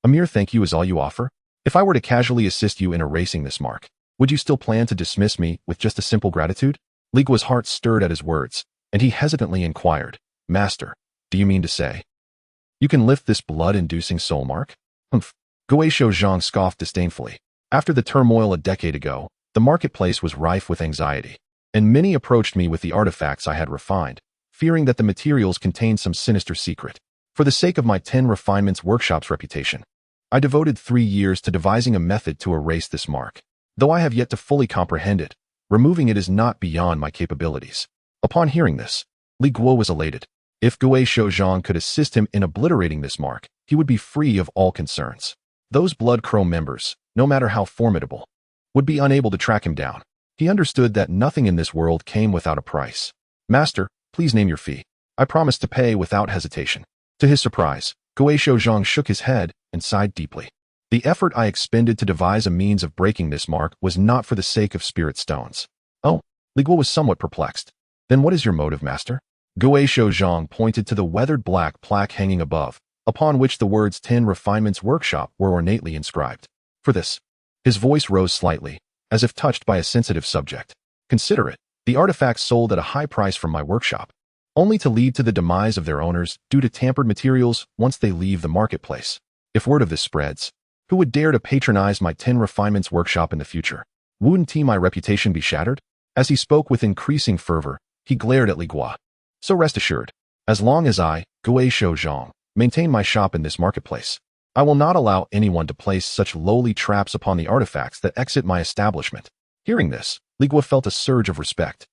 A mere thank you is all you offer? If I were to casually assist you in erasing this mark, would you still plan to dismiss me with just a simple gratitude? Li Guo's heart stirred at his words, and he hesitantly inquired, Master, do you mean to say you can lift this blood-inducing soul mark? Humph. Guoshou Zhang scoffed disdainfully. After the turmoil a decade ago, the marketplace was rife with anxiety, and many approached me with the artifacts I had refined, fearing that the materials contained some sinister secret. For the sake of my 10 Refinements Workshop's reputation, I devoted 3 years to devising a method to erase this mark. Though I have yet to fully comprehend it, removing it is not beyond my capabilities. Upon hearing this, Li Guo was elated. If Guoshou Zhang could assist him in obliterating this mark, he would be free of all concerns. Those Blood Crow members, no matter how formidable, would be unable to track him down. He understood that nothing in this world came without a price. Master, please name your fee. I promise to pay without hesitation. To his surprise, Guoshou Zhang shook his head and sighed deeply. The effort I expended to devise a means of breaking this mark was not for the sake of spirit stones. Oh, Li Guo was somewhat perplexed. Then what is your motive, Master? Guoshou Zhang pointed to the weathered black plaque hanging above, upon which the words 10 Refinements Workshop were ornately inscribed. For this, his voice rose slightly, as if touched by a sensitive subject. Consider it, the artifacts sold at a high price from my workshop, only to lead to the demise of their owners due to tampered materials once they leave the marketplace. If word of this spreads, who would dare to patronize my 10 Refinements Workshop in the future? Wouldn't my reputation be shattered? As he spoke with increasing fervor, he glared at Li Guo. So rest assured, as long as I, Guoshou Zhang, maintain my shop in this marketplace, I will not allow anyone to place such lowly traps upon the artifacts that exit my establishment. Hearing this, Li Guo felt a surge of respect.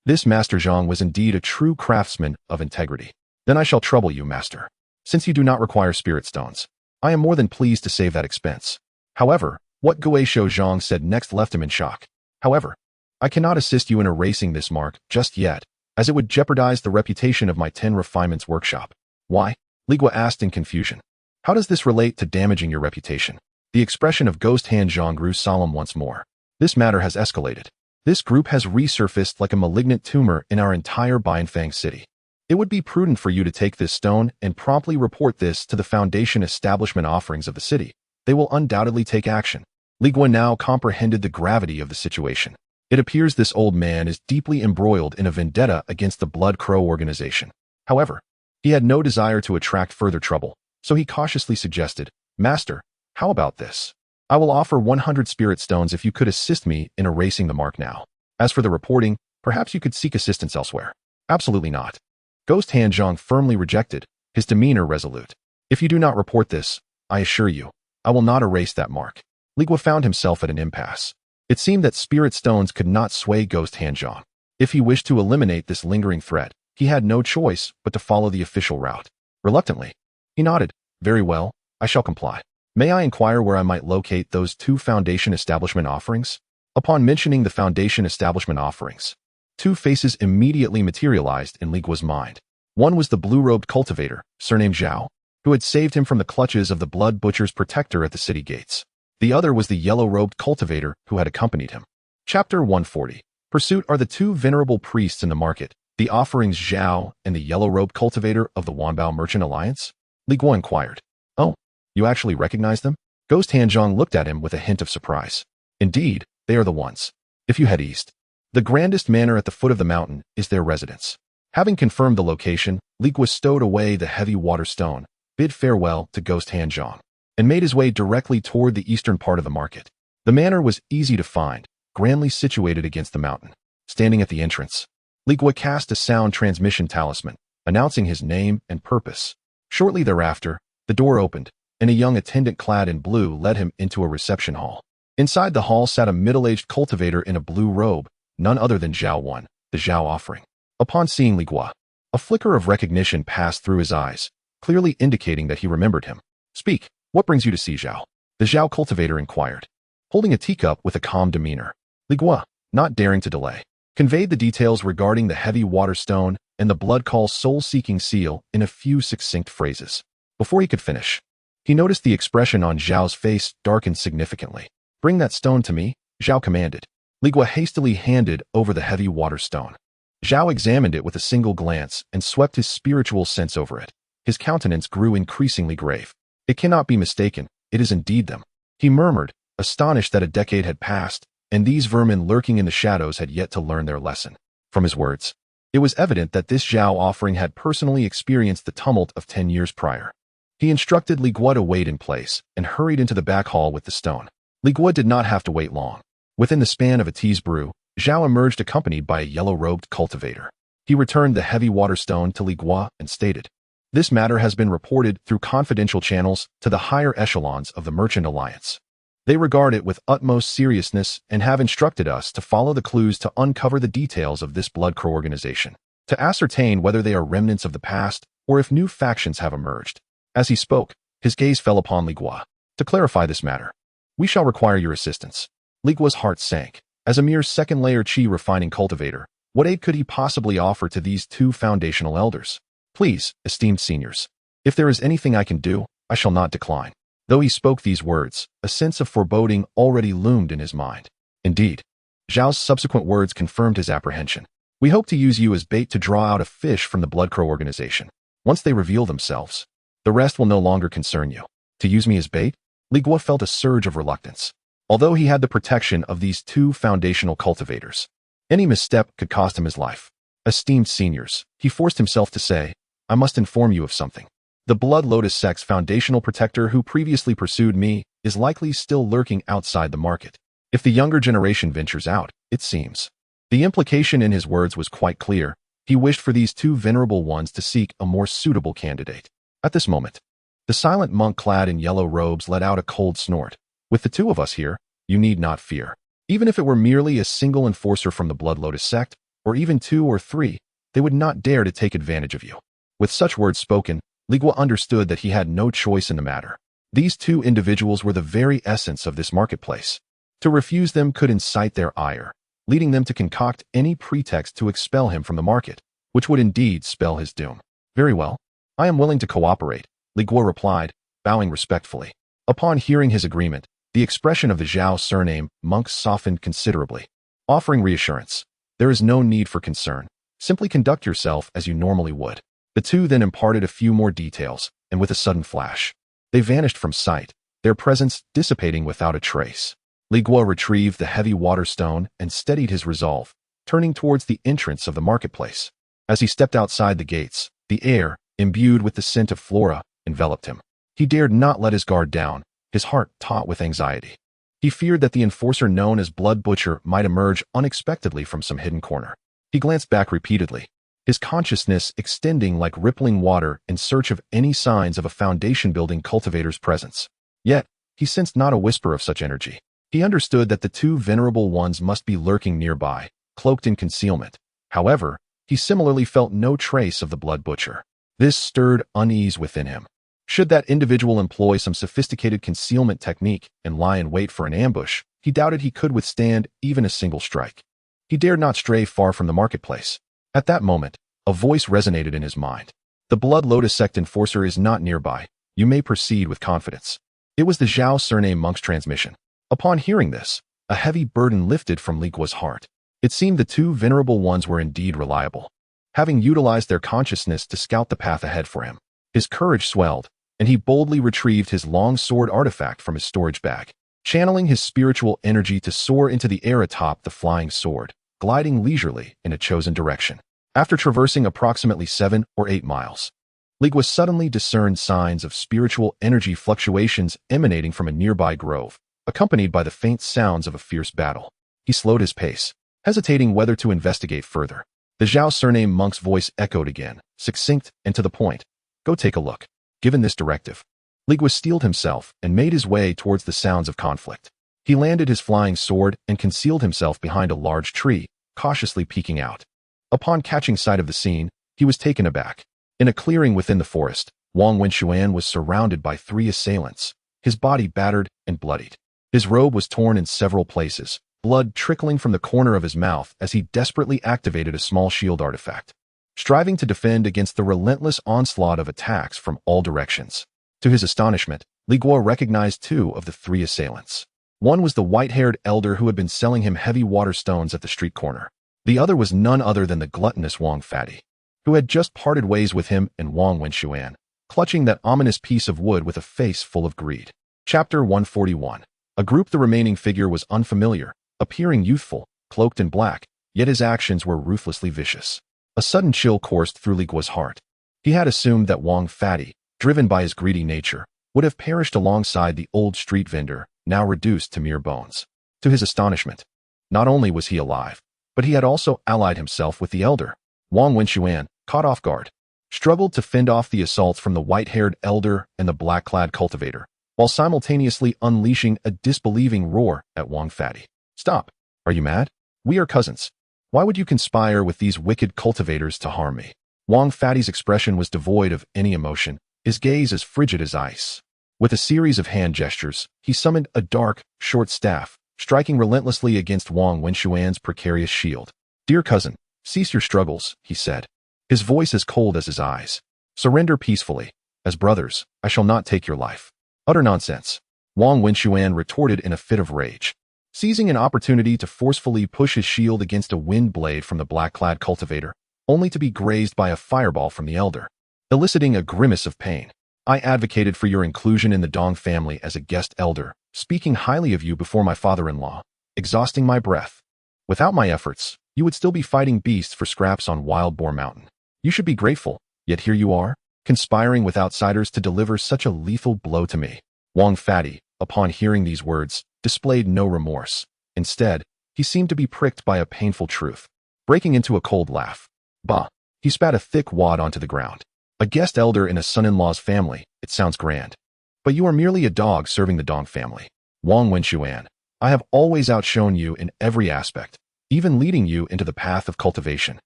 This Master Zhang was indeed a true craftsman of integrity. Then I shall trouble you, Master. Since you do not require spirit stones, I am more than pleased to save that expense. However, what Guoshou Zhang said next left him in shock. However, I cannot assist you in erasing this mark just yet, as it would jeopardize the reputation of my 10 Refinements Workshop. Why? Li Guo asked in confusion. How does this relate to damaging your reputation? The expression of Ghost Hand Zhang grew solemn once more. This matter has escalated. This group has resurfaced like a malignant tumor in our entire Bianfang city. It would be prudent for you to take this stone and promptly report this to the Foundation establishment offerings of the city. They will undoubtedly take action. Li Guo now comprehended the gravity of the situation. It appears this old man is deeply embroiled in a vendetta against the Blood Crow organization. However, he had no desire to attract further trouble, so he cautiously suggested, Master, how about this? I will offer 100 spirit stones if you could assist me in erasing the mark now. As for the reporting, perhaps you could seek assistance elsewhere. Absolutely not. Ghost Hanzhong firmly rejected, his demeanor resolute. If you do not report this, I assure you, I will not erase that mark. Li Guo found himself at an impasse. It seemed that spirit stones could not sway Ghost Hanzhong. If he wished to eliminate this lingering threat, he had no choice but to follow the official route. Reluctantly, he nodded. Very well, I shall comply. May I inquire where I might locate those 2 Foundation Establishment offerings? Upon mentioning the Foundation Establishment offerings, 2 faces immediately materialized in Li Guo's mind. One was the blue-robed cultivator, surnamed Zhao, who had saved him from the clutches of the blood butcher's protector at the city gates. The other was the yellow-robed cultivator who had accompanied him. Chapter 140. Pursuit are the 2 venerable priests in the market, the offerings Zhao and the yellow-robed cultivator of the Wanbao Merchant Alliance? Li Guo inquired. Oh, you actually recognize them? Ghost Hanzhong looked at him with a hint of surprise. Indeed, they are the ones. If you head east, the grandest manor at the foot of the mountain is their residence. Having confirmed the location, Li Guo stowed away the heavy water stone, bid farewell to Ghost Hanzhong, and made his way directly toward the eastern part of the market. The manor was easy to find, grandly situated against the mountain. Standing at the entrance, Li Guo cast a sound transmission talisman, announcing his name and purpose. Shortly thereafter, the door opened, and a young attendant clad in blue led him into a reception hall. Inside the hall sat a middle-aged cultivator in a blue robe, none other than Zhao Wan, the Zhao offering. Upon seeing Li Guo, a flicker of recognition passed through his eyes, clearly indicating that he remembered him. Speak, what brings you to see Zhao? The Zhao cultivator inquired, holding a teacup with a calm demeanor. Li Guo, not daring to delay, conveyed the details regarding the heavy water stone and the blood call soul-seeking seal in a few succinct phrases. Before he could finish, he noticed the expression on Zhao's face darkened significantly. Bring that stone to me, Zhao commanded. Li Guo hastily handed over the heavy water stone. Zhao examined it with a single glance and swept his spiritual sense over it. His countenance grew increasingly grave. It cannot be mistaken, it is indeed them, he murmured, astonished that a decade had passed, and these vermin lurking in the shadows had yet to learn their lesson. From his words, it was evident that this Zhao offering had personally experienced the tumult of 10 years prior. He instructed Li Guo to wait in place and hurried into the back hall with the stone. Li Guo did not have to wait long. Within the span of a tea's brew, Zhao emerged accompanied by a yellow-robed cultivator. He returned the heavy water stone to Li Guo and stated, "This matter has been reported through confidential channels to the higher echelons of the Merchant Alliance. They regard it with utmost seriousness and have instructed us to follow the clues to uncover the details of this blood crow organization, to ascertain whether they are remnants of the past or if new factions have emerged." As he spoke, his gaze fell upon Li Guo. "To clarify this matter, we shall require your assistance." Li Guo's heart sank. As a mere second-layer qi refining cultivator, what aid could he possibly offer to these 2 foundational elders? "Please, esteemed seniors, if there is anything I can do, I shall not decline." Though he spoke these words, a sense of foreboding already loomed in his mind. Indeed, Zhao's subsequent words confirmed his apprehension. "We hope to use you as bait to draw out a fish from the Blood Crow organization. Once they reveal themselves, the rest will no longer concern you." To use me as bait? Li Guo felt a surge of reluctance. Although he had the protection of these 2 foundational cultivators, any misstep could cost him his life. "Esteemed seniors," he forced himself to say, "I must inform you of something. The Blood Lotus sect's foundational protector who previously pursued me is likely still lurking outside the market. If the younger generation ventures out, it seems." The implication in his words was quite clear. He wished for these 2 venerable ones to seek a more suitable candidate. At this moment, the silent monk clad in yellow robes let out a cold snort. "With the 2 of us here, you need not fear. Even if it were merely a single enforcer from the Blood Lotus sect, or even 2 or 3, they would not dare to take advantage of you." With such words spoken, Li Guo understood that he had no choice in the matter. These 2 individuals were the very essence of this marketplace. To refuse them could incite their ire, leading them to concoct any pretext to expel him from the market, which would indeed spell his doom. "Very well, I am willing to cooperate," Li Guo replied, bowing respectfully. Upon hearing his agreement, the expression of the Zhao surname monk softened considerably, offering reassurance. "There is no need for concern. Simply conduct yourself as you normally would." The 2 then imparted a few more details, and with a sudden flash, they vanished from sight, their presence dissipating without a trace. Li Guo retrieved the heavy water stone and steadied his resolve, turning towards the entrance of the marketplace. As he stepped outside the gates, the air, imbued with the scent of flora, enveloped him. He dared not let his guard down, his heart taut with anxiety. He feared that the enforcer known as Blood Butcher might emerge unexpectedly from some hidden corner. He glanced back repeatedly, his consciousness extending like rippling water in search of any signs of a foundation-building cultivator's presence. Yet, he sensed not a whisper of such energy. He understood that the two venerable ones must be lurking nearby, cloaked in concealment. However, he similarly felt no trace of the blood butcher. This stirred unease within him. Should that individual employ some sophisticated concealment technique and lie in wait for an ambush, he doubted he could withstand even a single strike. He dared not stray far from the marketplace. At that moment, a voice resonated in his mind. The Blood Lotus sect enforcer is not nearby. You may proceed with confidence. It was the Zhao surname monk's transmission. Upon hearing this, a heavy burden lifted from Li Guo's heart. It seemed the two venerable ones were indeed reliable, having utilized their consciousness to scout the path ahead for him. His courage swelled, and he boldly retrieved his long sword artifact from his storage bag, channeling his spiritual energy to soar into the air atop the flying sword, gliding leisurely in a chosen direction. After traversing approximately 7 or 8 miles, Li Guo suddenly discerned signs of spiritual energy fluctuations emanating from a nearby grove, accompanied by the faint sounds of a fierce battle. He slowed his pace, hesitating whether to investigate further. The Zhao surname monk's voice echoed again, succinct and to the point. Go take a look. Given this directive, Li Guo steeled himself and made his way towards the sounds of conflict. He landed his flying sword and concealed himself behind a large tree, cautiously peeking out. Upon catching sight of the scene, he was taken aback. In a clearing within the forest, Huang Manor was surrounded by 3 assailants, his body battered and bloodied. His robe was torn in several places, blood trickling from the corner of his mouth as he desperately activated a small shield artifact, striving to defend against the relentless onslaught of attacks from all directions. To his astonishment, Li Guo recognized 2 of the 3 assailants. One was the white-haired elder who had been selling him heavy water stones at the street corner. The other was none other than the gluttonous Wang Fatty, who had just parted ways with him and Huang Manor, clutching that ominous piece of wood with a face full of greed. Chapter 141. A group. The remaining figure was unfamiliar, appearing youthful, cloaked in black, yet his actions were ruthlessly vicious. A sudden chill coursed through Li Guo's heart. He had assumed that Wang Fatty, driven by his greedy nature, would have perished alongside the old street vendor, now reduced to mere bones. To his astonishment, not only was he alive, but he had also allied himself with the elder. Huang Manor, caught off guard, struggled to fend off the assaults from the white-haired elder and the black-clad cultivator, while simultaneously unleashing a disbelieving roar at Wang Fatty. Stop! Are you mad? We are cousins. Why would you conspire with these wicked cultivators to harm me? Wang Fatty's expression was devoid of any emotion, his gaze as frigid as ice. With a series of hand gestures, he summoned a dark, short staff, striking relentlessly against Huang Man's precarious shield. Dear cousin, cease your struggles, he said, his voice as cold as his eyes. Surrender peacefully. As brothers, I shall not take your life. Utter nonsense, Huang Manor retorted in a fit of rage, seizing an opportunity to forcefully push his shield against a wind blade from the black-clad cultivator, only to be grazed by a fireball from the elder, eliciting a grimace of pain. I advocated for your inclusion in the Dong family as a guest elder, speaking highly of you before my father-in-law, exhausting my breath. Without my efforts, you would still be fighting beasts for scraps on Wild Boar Mountain. You should be grateful, yet here you are, conspiring with outsiders to deliver such a lethal blow to me. Wang Fatty, upon hearing these words, displayed no remorse. Instead, he seemed to be pricked by a painful truth, breaking into a cold laugh. Bah! He spat a thick wad onto the ground. A guest elder in a son-in-law's family, it sounds grand. But you are merely a dog serving the Dong family. Huang Manor, I have always outshone you in every aspect, even leading you into the path of cultivation.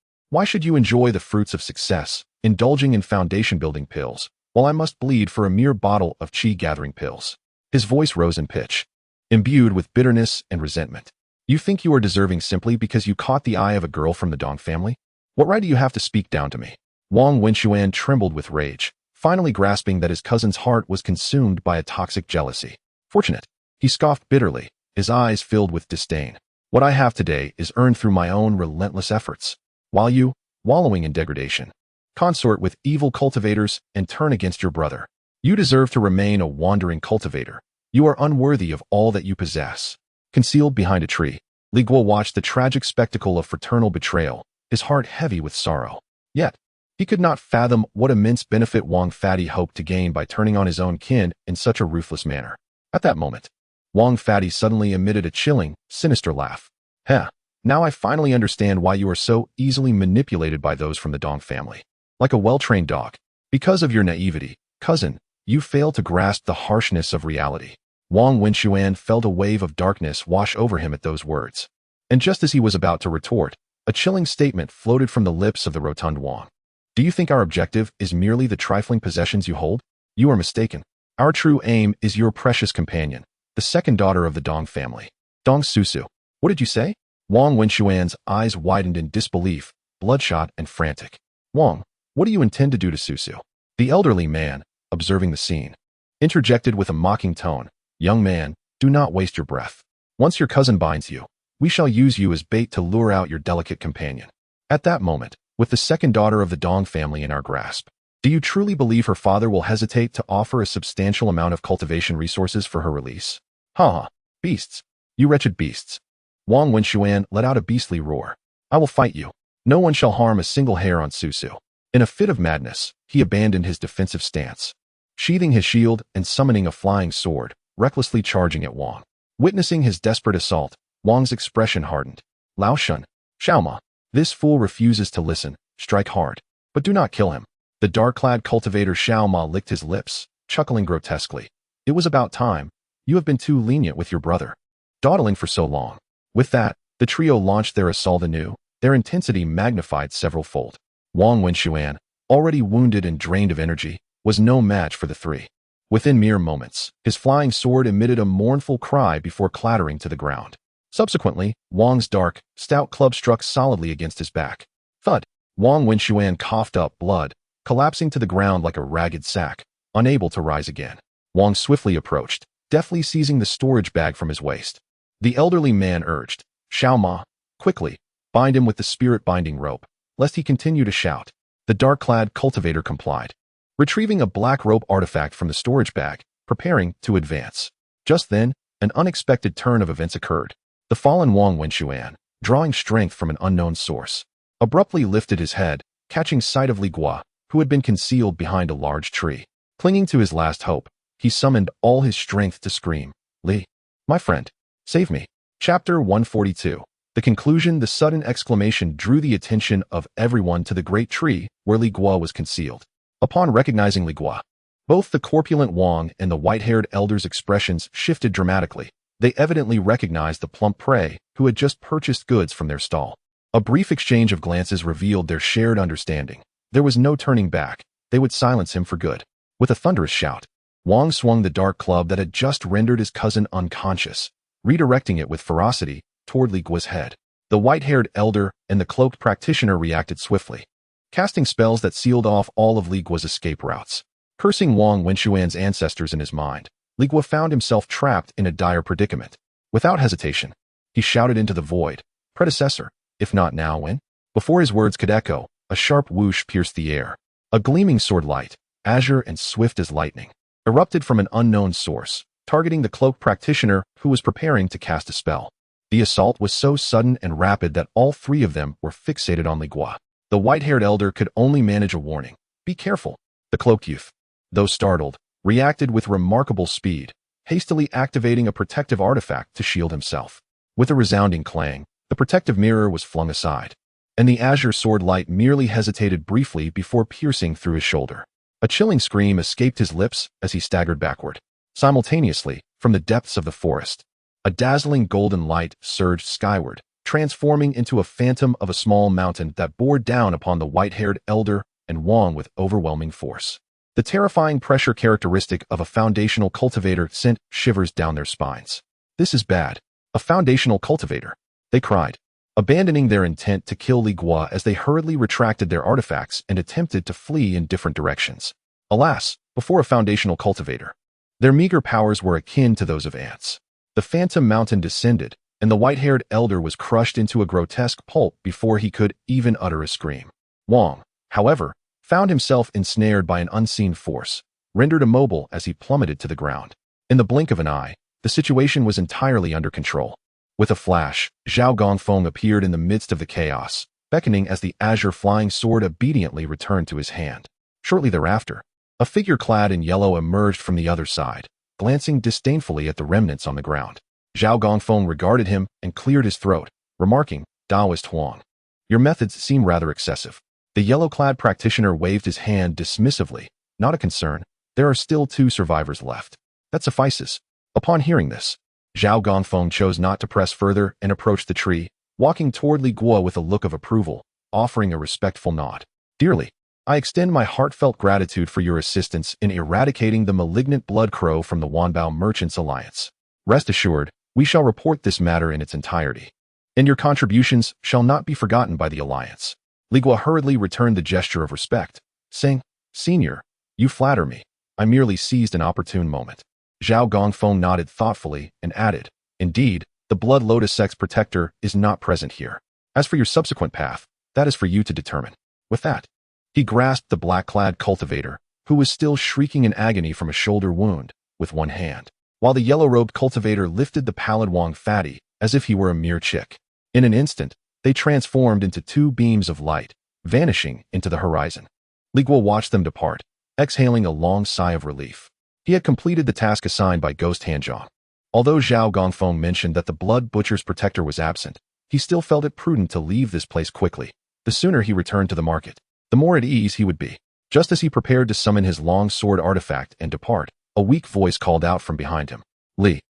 Why should you enjoy the fruits of success, indulging in foundation-building pills, while I must bleed for a mere bottle of chi-gathering pills? His voice rose in pitch, imbued with bitterness and resentment. You think you are deserving simply because you caught the eye of a girl from the Dong family? What right do you have to speak down to me? Huang Manor trembled with rage, finally grasping that his cousin's heart was consumed by a toxic jealousy. Fortunate, he scoffed bitterly, his eyes filled with disdain. What I have today is earned through my own relentless efforts, while you, wallowing in degradation, consort with evil cultivators and turn against your brother. You deserve to remain a wandering cultivator. You are unworthy of all that you possess. Concealed behind a tree, Li Guo watched the tragic spectacle of fraternal betrayal, his heart heavy with sorrow. Yet, he could not fathom what immense benefit Wang Fatty hoped to gain by turning on his own kin in such a ruthless manner. At that moment, Wang Fatty suddenly emitted a chilling, sinister laugh. Heh, Now I finally understand why you are so easily manipulated by those from the Dong family. Like a well-trained dog. Because of your naivety, cousin, you fail to grasp the harshness of reality. Wang Wenxuan felt a wave of darkness wash over him at those words. And just as he was about to retort, a chilling statement floated from the lips of the rotund Wang. Do you think our objective is merely the trifling possessions you hold? You are mistaken. Our true aim is your precious companion, the second daughter of the Dong family. Dong Susu. What did you say? Wang Wenxuan's eyes widened in disbelief, bloodshot and frantic. Wang, what do you intend to do to Susu? The elderly man, observing the scene, interjected with a mocking tone. Young man, do not waste your breath. Once your cousin binds you, we shall use you as bait to lure out your delicate companion. At that moment, with the second daughter of the Dong family in our grasp, do you truly believe her father will hesitate to offer a substantial amount of cultivation resources for her release? Ha! Beasts! You wretched beasts! Wang Wenxuan let out a beastly roar. I will fight you. No one shall harm a single hair on Susu. In a fit of madness, he abandoned his defensive stance. Sheathing his shield and summoning a flying sword, recklessly charging at Wang. Witnessing his desperate assault, Wang's expression hardened. Lao Shun, Xiaoma, this fool refuses to listen, strike hard. But do not kill him. The dark-clad cultivator Xiaoma licked his lips, chuckling grotesquely. It was about time. You have been too lenient with your brother. Dawdling for so long. With that, the trio launched their assault anew, their intensity magnified several-fold. Wang Wenxuan, already wounded and drained of energy, was no match for the three. Within mere moments, his flying sword emitted a mournful cry before clattering to the ground. Subsequently, Wang's dark, stout club struck solidly against his back. Thud! Wang Wenxuan coughed up blood, collapsing to the ground like a ragged sack, unable to rise again. Wang swiftly approached, deftly seizing the storage bag from his waist. The elderly man urged, Xiaoma, quickly, bind him with the spirit-binding rope, lest he continue to shout. The dark-clad cultivator complied, retrieving a black rope artifact from the storage bag, preparing to advance. Just then, an unexpected turn of events occurred. The fallen Wang Wenxuan, drawing strength from an unknown source, abruptly lifted his head, catching sight of Li Guo, who had been concealed behind a large tree. Clinging to his last hope, he summoned all his strength to scream, Li, my friend, save me. Chapter 142. The conclusion. The sudden exclamation drew the attention of everyone to the great tree where Li Guo was concealed. Upon recognizing Li Guo, both the corpulent Wang and the white-haired elder's expressions shifted dramatically. They evidently recognized the plump prey who had just purchased goods from their stall. A brief exchange of glances revealed their shared understanding. There was no turning back. They would silence him for good. With a thunderous shout, Wang swung the dark club that had just rendered his cousin unconscious, redirecting it with ferocity toward Li Guo's head. The white-haired elder and the cloaked practitioner reacted swiftly, casting spells that sealed off all of Li Guo's escape routes. Cursing Wang Wenxuan's ancestors in his mind, Li Guo found himself trapped in a dire predicament. Without hesitation, he shouted into the void, predecessor, if not now, when? Before his words could echo, a sharp whoosh pierced the air. A gleaming sword light, azure and swift as lightning, erupted from an unknown source, targeting the cloaked practitioner who was preparing to cast a spell. The assault was so sudden and rapid that all three of them were fixated on Li Guo. The white-haired elder could only manage a warning. Be careful. The cloaked youth, though startled, reacted with remarkable speed, hastily activating a protective artifact to shield himself. With a resounding clang, the protective mirror was flung aside, and the azure sword light merely hesitated briefly before piercing through his shoulder. A chilling scream escaped his lips as he staggered backward. Simultaneously, from the depths of the forest, a dazzling golden light surged skyward, transforming into a phantom of a small mountain that bore down upon the white-haired elder and Wang with overwhelming force. The terrifying pressure characteristic of a foundational cultivator sent shivers down their spines. This is bad. A foundational cultivator, they cried, abandoning their intent to kill Li Guo as they hurriedly retracted their artifacts and attempted to flee in different directions. Alas, before a foundational cultivator, their meager powers were akin to those of ants. The phantom mountain descended, and the white-haired elder was crushed into a grotesque pulp before he could even utter a scream. Wang, however, found himself ensnared by an unseen force, rendered immobile as he plummeted to the ground. In the blink of an eye, the situation was entirely under control. With a flash, Zhao Gongfeng appeared in the midst of the chaos, beckoning as the azure flying sword obediently returned to his hand. Shortly thereafter, a figure clad in yellow emerged from the other side, glancing disdainfully at the remnants on the ground. Zhao Gongfeng regarded him and cleared his throat, remarking, Taoist Huang. Your methods seem rather excessive. The yellow-clad practitioner waved his hand dismissively. Not a concern. There are still 2 survivors left. That suffices. Upon hearing this, Zhao Gongfeng chose not to press further and approached the tree, walking toward Li Guo with a look of approval, offering a respectful nod. Dearly, I extend my heartfelt gratitude for your assistance in eradicating the malignant blood crow from the Wanbao Merchants Alliance. Rest assured, we shall report this matter in its entirety, and your contributions shall not be forgotten by the Alliance. Li Guo hurriedly returned the gesture of respect, saying, Senior, you flatter me. I merely seized an opportune moment. Zhao Gongfeng nodded thoughtfully and added, Indeed, the Blood Lotus Sect's protector is not present here. As for your subsequent path, that is for you to determine. With that, he grasped the black-clad cultivator, who was still shrieking in agony from a shoulder wound, with one hand, while the yellow-robed cultivator lifted the pallid Wang fatty as if he were a mere chick. In an instant, they transformed into 2 beams of light, vanishing into the horizon. Li Guo watched them depart, exhaling a long sigh of relief. He had completed the task assigned by Ghost Hanzhong. Although Zhao Gongfeng mentioned that the blood butcher's protector was absent, he still felt it prudent to leave this place quickly. The sooner he returned to the market, the more at ease he would be. Just as he prepared to summon his long sword artifact and depart, a weak voice called out from behind him. Li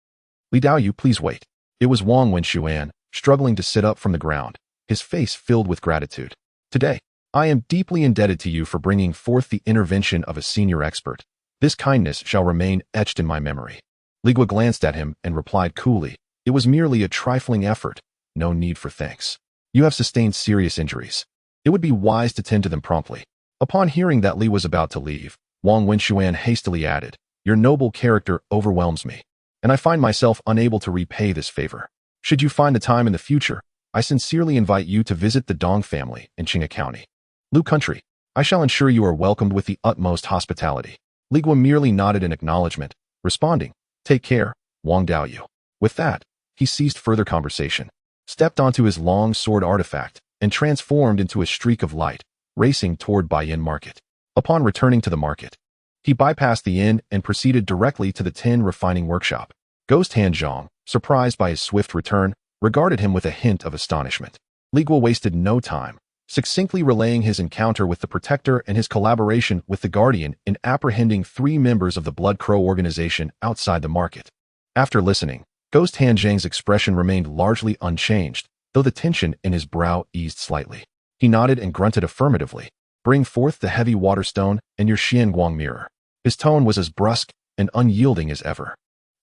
Daoyu, please wait. It was Wang Wenshuan, struggling to sit up from the ground, his face filled with gratitude. Today, I am deeply indebted to you for bringing forth the intervention of a senior expert. This kindness shall remain etched in my memory. Li Guo glanced at him and replied coolly, It was merely a trifling effort. No need for thanks. You have sustained serious injuries. It would be wise to tend to them promptly. Upon hearing that Li was about to leave, Wang Wenshuan hastily added, Your noble character overwhelms me, and I find myself unable to repay this favor. Should you find the time in the future, I sincerely invite you to visit the Dong family in Qinghai County, Lu Country. I shall ensure you are welcomed with the utmost hospitality. Li Guo merely nodded in acknowledgement, responding, Take care, Wang Daoyu. With that, he ceased further conversation, stepped onto his long sword artifact, and transformed into a streak of light, racing toward Baiyin Market. Upon returning to the market, he bypassed the inn and proceeded directly to the tin refining workshop. Ghost Hanzhong, surprised by his swift return, regarded him with a hint of astonishment. Li Guo wasted no time, succinctly relaying his encounter with the Protector and his collaboration with the Guardian in apprehending 3 members of the Blood Crow organization outside the market. After listening, Ghost Hanzhong's expression remained largely unchanged, though the tension in his brow eased slightly. He nodded and grunted affirmatively. Bring forth the heavy water stone and your Xianguang mirror. His tone was as brusque and unyielding as ever.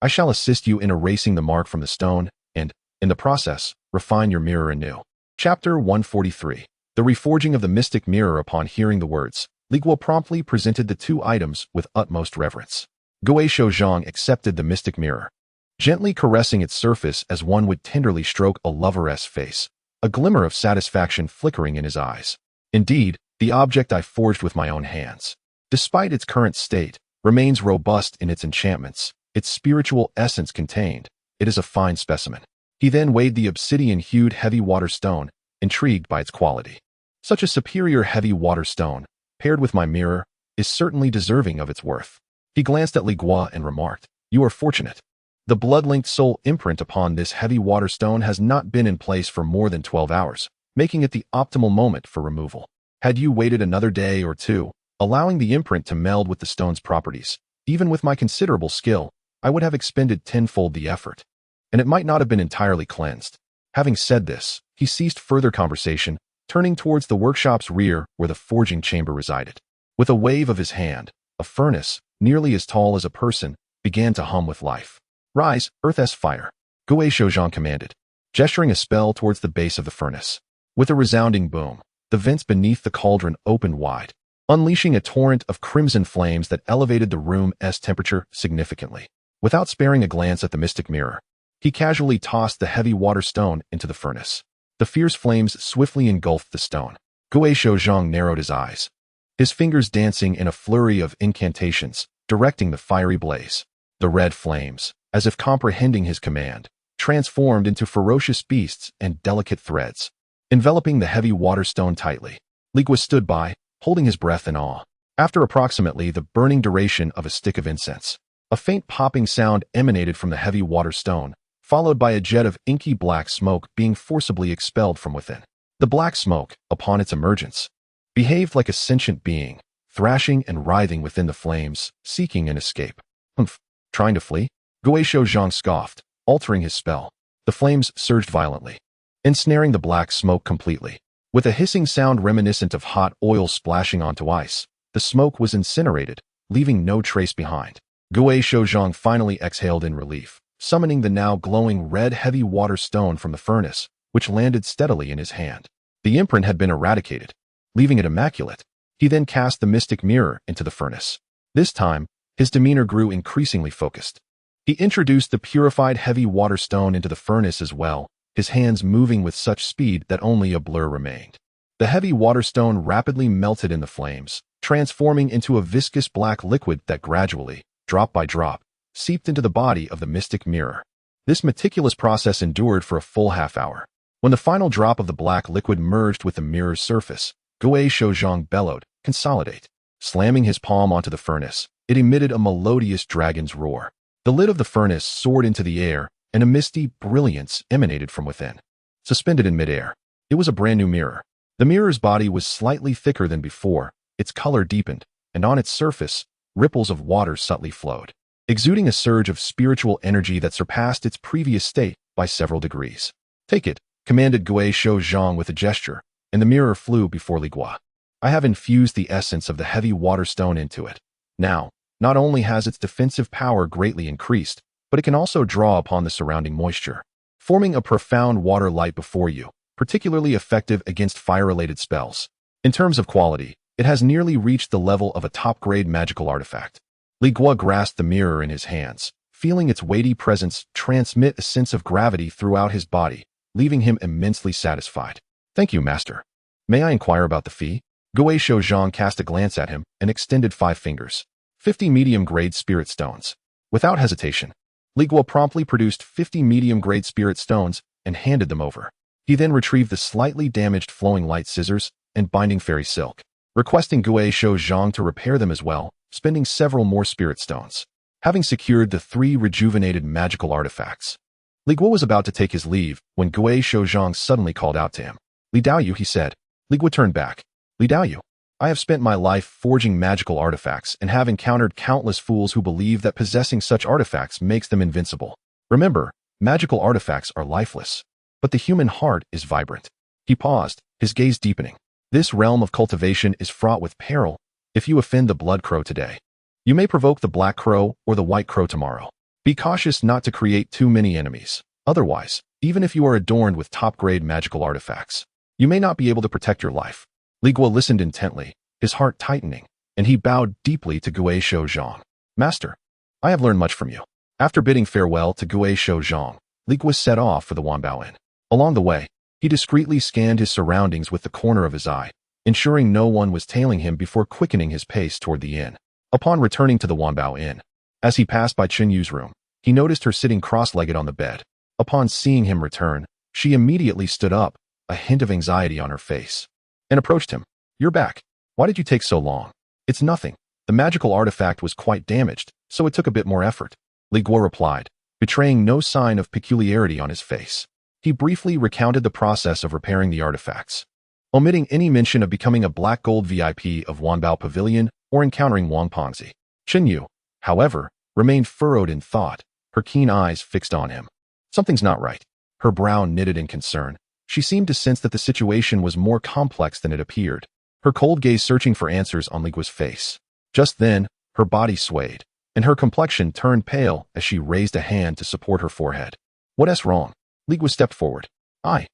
I shall assist you in erasing the mark from the stone and, in the process, refine your mirror anew. Chapter 143. The reforging of the mystic mirror. Upon hearing the words, Li Guo promptly presented the 2 items with utmost reverence. Gui Shouzhong accepted the mystic mirror, gently caressing its surface as one would tenderly stroke a loveress face, a glimmer of satisfaction flickering in his eyes. Indeed, the object I forged with my own hands, despite its current state, remains robust in its enchantments, its spiritual essence contained. It is a fine specimen. He then weighed the obsidian-hued heavy water stone, intrigued by its quality. Such a superior heavy water stone, paired with my mirror, is certainly deserving of its worth. He glanced at Li Guo and remarked, You are fortunate. The blood-linked soul imprint upon this heavy water stone has not been in place for more than 12 hours, making it the optimal moment for removal. Had you waited another day or 2, allowing the imprint to meld with the stone's properties, even with my considerable skill, I would have expended tenfold the effort, and it might not have been entirely cleansed. Having said this, he ceased further conversation, turning towards the workshop's rear where the forging chamber resided. With a wave of his hand, a furnace, nearly as tall as a person, began to hum with life. Rise, Earth-S fire, Gui Shouzhong commanded, gesturing a spell towards the base of the furnace. With a resounding boom, the vents beneath the cauldron opened wide, unleashing a torrent of crimson flames that elevated the room's temperature significantly. Without sparing a glance at the mystic mirror, he casually tossed the heavy water stone into the furnace. The fierce flames swiftly engulfed the stone. Gui Shouzhong narrowed his eyes, his fingers dancing in a flurry of incantations, directing the fiery blaze. The red flames, as if comprehending his command, transformed into ferocious beasts and delicate threads, enveloping the heavy water stone tightly. Li Guo stood by, holding his breath in awe. After approximately the burning duration of a stick of incense, a faint popping sound emanated from the heavy water stone, followed by a jet of inky black smoke being forcibly expelled from within. The black smoke, upon its emergence, behaved like a sentient being, thrashing and writhing within the flames, seeking an escape. Humph! Trying to flee? Guo Shouzhang scoffed, altering his spell. The flames surged violently, ensnaring the black smoke completely. With a hissing sound reminiscent of hot oil splashing onto ice, the smoke was incinerated, leaving no trace behind. Guo Shouzhang finally exhaled in relief, summoning the now glowing red heavy water stone from the furnace, which landed steadily in his hand. The imprint had been eradicated, leaving it immaculate. He then cast the mystic mirror into the furnace. This time, his demeanor grew increasingly focused. He introduced the purified heavy water stone into the furnace as well, his hands moving with such speed that only a blur remained. The heavy water stone rapidly melted in the flames, transforming into a viscous black liquid that gradually, drop by drop, seeped into the body of the mystic mirror. This meticulous process endured for a full half-hour. When the final drop of the black liquid merged with the mirror's surface, Guo Shouzhang bellowed, "Consolidate." Slamming his palm onto the furnace, it emitted a melodious dragon's roar. The lid of the furnace soared into the air, and a misty brilliance emanated from within. Suspended in midair, it was a brand new mirror. The mirror's body was slightly thicker than before, its color deepened, and on its surface, ripples of water subtly flowed, exuding a surge of spiritual energy that surpassed its previous state by several degrees. "Take it," commanded Guo Shouzhang with a gesture, and the mirror flew before Li Guo. "I have infused the essence of the heavy water stone into it. Now, not only has its defensive power greatly increased, but it can also draw upon the surrounding moisture, forming a profound water light before you, particularly effective against fire-related spells. In terms of quality, it has nearly reached the level of a top-grade magical artifact." Li Guo grasped the mirror in his hands, feeling its weighty presence transmit a sense of gravity throughout his body, leaving him immensely satisfied. "Thank you, master. May I inquire about the fee?" Guo Shouzhang cast a glance at him and extended 5 fingers. 50 medium-grade spirit stones. Without hesitation, Li Guo promptly produced 50 medium-grade spirit stones and handed them over. He then retrieved the slightly damaged flowing light scissors and binding fairy silk, requesting Guo Shouzhang to repair them as well, spending several more spirit stones. Having secured the 3 rejuvenated magical artifacts, Li Guo was about to take his leave when Guo Shouzhang suddenly called out to him. "Li Daoyu," he said. Li Guo turned back. "Li Daoyu, I have spent my life forging magical artifacts and have encountered countless fools who believe that possessing such artifacts makes them invincible. Remember, magical artifacts are lifeless, but the human heart is vibrant." He paused, his gaze deepening. "This realm of cultivation is fraught with peril. If you offend the blood crow today, you may provoke the black crow or the white crow tomorrow. Be cautious not to create too many enemies. Otherwise, even if you are adorned with top-grade magical artifacts, you may not be able to protect your life." Li Guo listened intently, his heart tightening, and he bowed deeply to Guo Shouzhang. "Master, I have learned much from you." After bidding farewell to Guo Shouzhang, Li Guo set off for the Wanbao Inn. Along the way, he discreetly scanned his surroundings with the corner of his eye, ensuring no one was tailing him before quickening his pace toward the inn. Upon returning to the Wanbao Inn, as he passed by Chen Yu's room, he noticed her sitting cross-legged on the bed. Upon seeing him return, she immediately stood up, a hint of anxiety on her face, and approached him. "You're back. Why did you take so long?" "It's nothing. The magical artifact was quite damaged, so it took a bit more effort," Li Guo replied, betraying no sign of peculiarity on his face. He briefly recounted the process of repairing the artifacts, omitting any mention of becoming a black gold VIP of Wanbao Pavilion or encountering Wang Pengzi. Chen Yu, however, remained furrowed in thought, her keen eyes fixed on him. Something's not right. Her brow knitted in concern. She seemed to sense that the situation was more complex than it appeared, her cold gaze searching for answers on Li Guo's face. Just then, her body swayed, and her complexion turned pale as she raised a hand to support her forehead. "What's wrong?" Li Guo stepped forward. I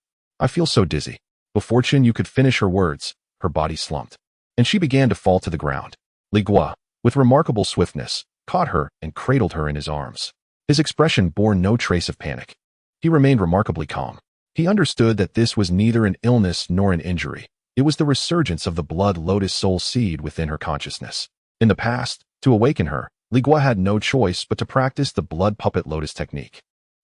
feel so dizzy." Before Chen Yu could finish her words, her body slumped, and she began to fall to the ground. Li Guo, with remarkable swiftness, caught her and cradled her in his arms. His expression bore no trace of panic. He remained remarkably calm. He understood that this was neither an illness nor an injury. It was the resurgence of the blood lotus soul seed within her consciousness. In the past, to awaken her, Li Guo had no choice but to practice the blood puppet lotus technique,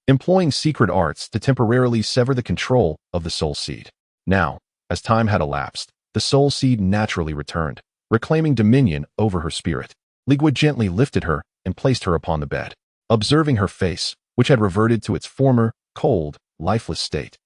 employing secret arts to temporarily sever the control of the soul seed. Now, as time had elapsed, the soul seed naturally returned, reclaiming dominion over her spirit. Li Guo gently lifted her and placed her upon the bed. Observing her face, which had reverted to its former, cold, lifeless state.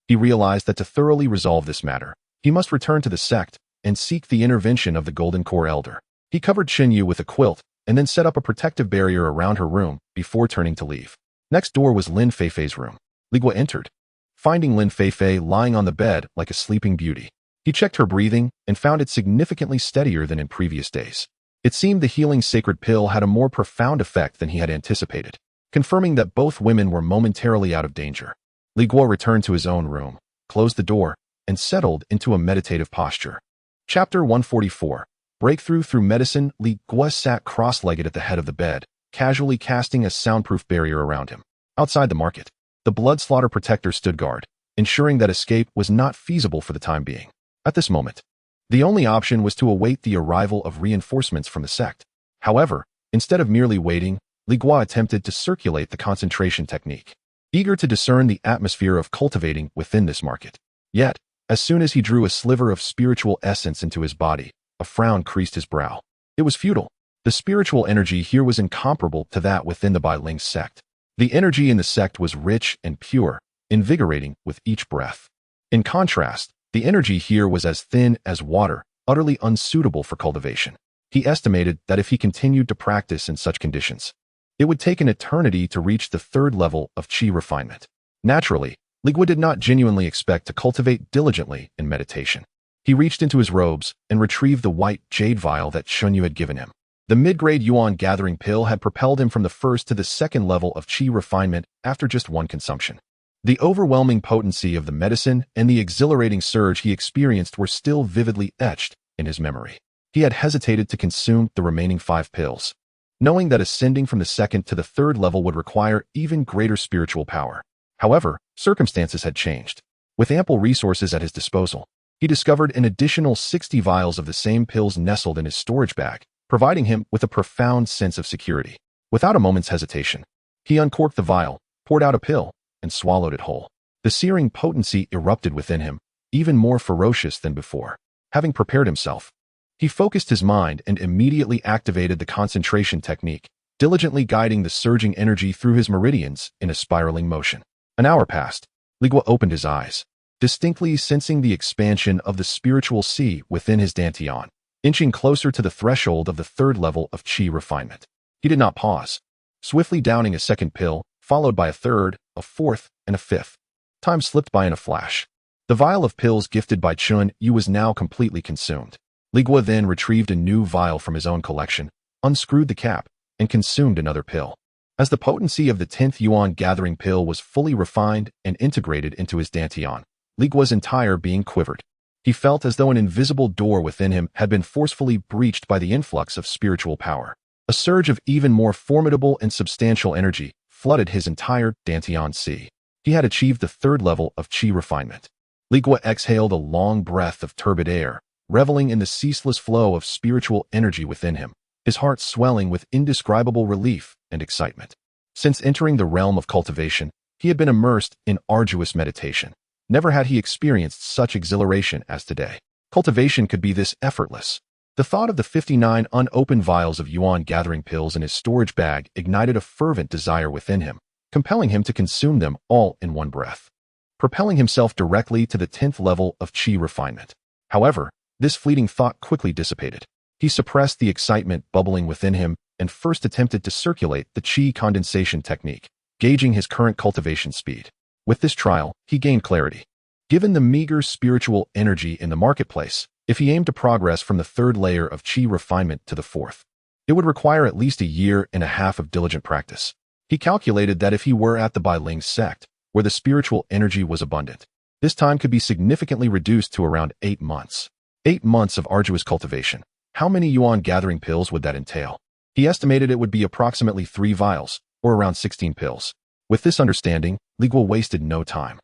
He realized that to thoroughly resolve this matter, he must return to the sect and seek the intervention of the Golden Core Elder. He covered Xinyu with a quilt and then set up a protective barrier around her room before turning to leave. Next door was Lin Feifei's room. Li Guo entered, finding Lin Feifei lying on the bed like a sleeping beauty. He checked her breathing and found it significantly steadier than in previous days. It seemed the healing sacred pill had a more profound effect than he had anticipated, confirming that both women were momentarily out of danger. Li Guo returned to his own room, closed the door, and settled into a meditative posture. Chapter 144. Breakthrough through medicine. Li Guo sat cross-legged at the head of the bed, casually casting a soundproof barrier around him. Outside the market, the blood slaughter protector stood guard, ensuring that escape was not feasible for the time being. At this moment, the only option was to await the arrival of reinforcements from the sect. However, instead of merely waiting, Li Guo attempted to circulate the concentration technique, eager to discern the atmosphere of cultivating within this market. Yet, as soon as he drew a sliver of spiritual essence into his body, a frown creased his brow. It was futile. The spiritual energy here was incomparable to that within the Bailing sect. The energy in the sect was rich and pure, invigorating with each breath. In contrast, the energy here was as thin as water, utterly unsuitable for cultivation. He estimated that if he continued to practice in such conditions, it would take an eternity to reach the third level of qi refinement. Naturally, Li Guo did not genuinely expect to cultivate diligently in meditation. He reached into his robes and retrieved the white jade vial that Xunyu had given him. The mid-grade Yuan gathering pill had propelled him from the first to the second level of qi refinement after just one consumption. The overwhelming potency of the medicine and the exhilarating surge he experienced were still vividly etched in his memory. He had hesitated to consume the remaining 5 pills, knowing that ascending from the second to the third level would require even greater spiritual power. However, circumstances had changed. With ample resources at his disposal, he discovered an additional 60 vials of the same pills nestled in his storage bag, providing him with a profound sense of security. Without a moment's hesitation, he uncorked the vial, poured out a pill, and swallowed it whole. The searing potency erupted within him, even more ferocious than before. Having prepared himself, he focused his mind and immediately activated the concentration technique, diligently guiding the surging energy through his meridians in a spiraling motion. An hour passed. Li Guo opened his eyes, distinctly sensing the expansion of the spiritual sea within his dantian, inching closer to the threshold of the third level of qi refinement. He did not pause, swiftly downing a second pill, followed by a third, a fourth, and a fifth. Time slipped by in a flash. The vial of pills gifted by Chun Yu was now completely consumed. Li Guo then retrieved a new vial from his own collection, unscrewed the cap, and consumed another pill. As the potency of the 10th Yuan gathering pill was fully refined and integrated into his dantian, Li Guo's entire being quivered. He felt as though an invisible door within him had been forcefully breached by the influx of spiritual power. A surge of even more formidable and substantial energy flooded his entire dantian sea. He had achieved the third level of qi refinement. Li Guo exhaled a long breath of turbid air, reveling in the ceaseless flow of spiritual energy within him, his heart swelling with indescribable relief and excitement. Since entering the realm of cultivation, he had been immersed in arduous meditation. Never had he experienced such exhilaration as today. Cultivation could be this effortless. The thought of the 59 unopened vials of Yuan gathering pills in his storage bag ignited a fervent desire within him, compelling him to consume them all in one breath, propelling himself directly to the 10th level of qi refinement. However, this fleeting thought quickly dissipated. He suppressed the excitement bubbling within him and first attempted to circulate the qi condensation technique, gauging his current cultivation speed. With this trial, he gained clarity. Given the meager spiritual energy in the marketplace, if he aimed to progress from the third layer of qi refinement to the fourth, it would require at least a year and a half of diligent practice. He calculated that if he were at the Bailing sect, where the spiritual energy was abundant, this time could be significantly reduced to around 8 months. 8 months of arduous cultivation. How many Yuan gathering pills would that entail? He estimated it would be approximately 3 vials, or around 16 pills. With this understanding, Li Guo wasted no time.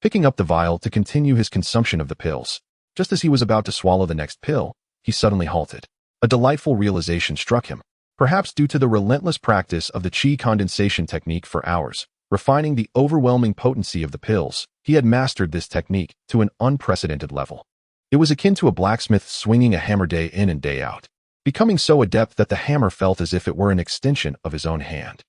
Picking up the vial to continue his consumption of the pills, just as he was about to swallow the next pill, he suddenly halted. A delightful realization struck him. Perhaps due to the relentless practice of the qi condensation technique for hours, refining the overwhelming potency of the pills, he had mastered this technique to an unprecedented level. It was akin to a blacksmith swinging a hammer day in and day out, becoming so adept that the hammer felt as if it were an extension of his own hand.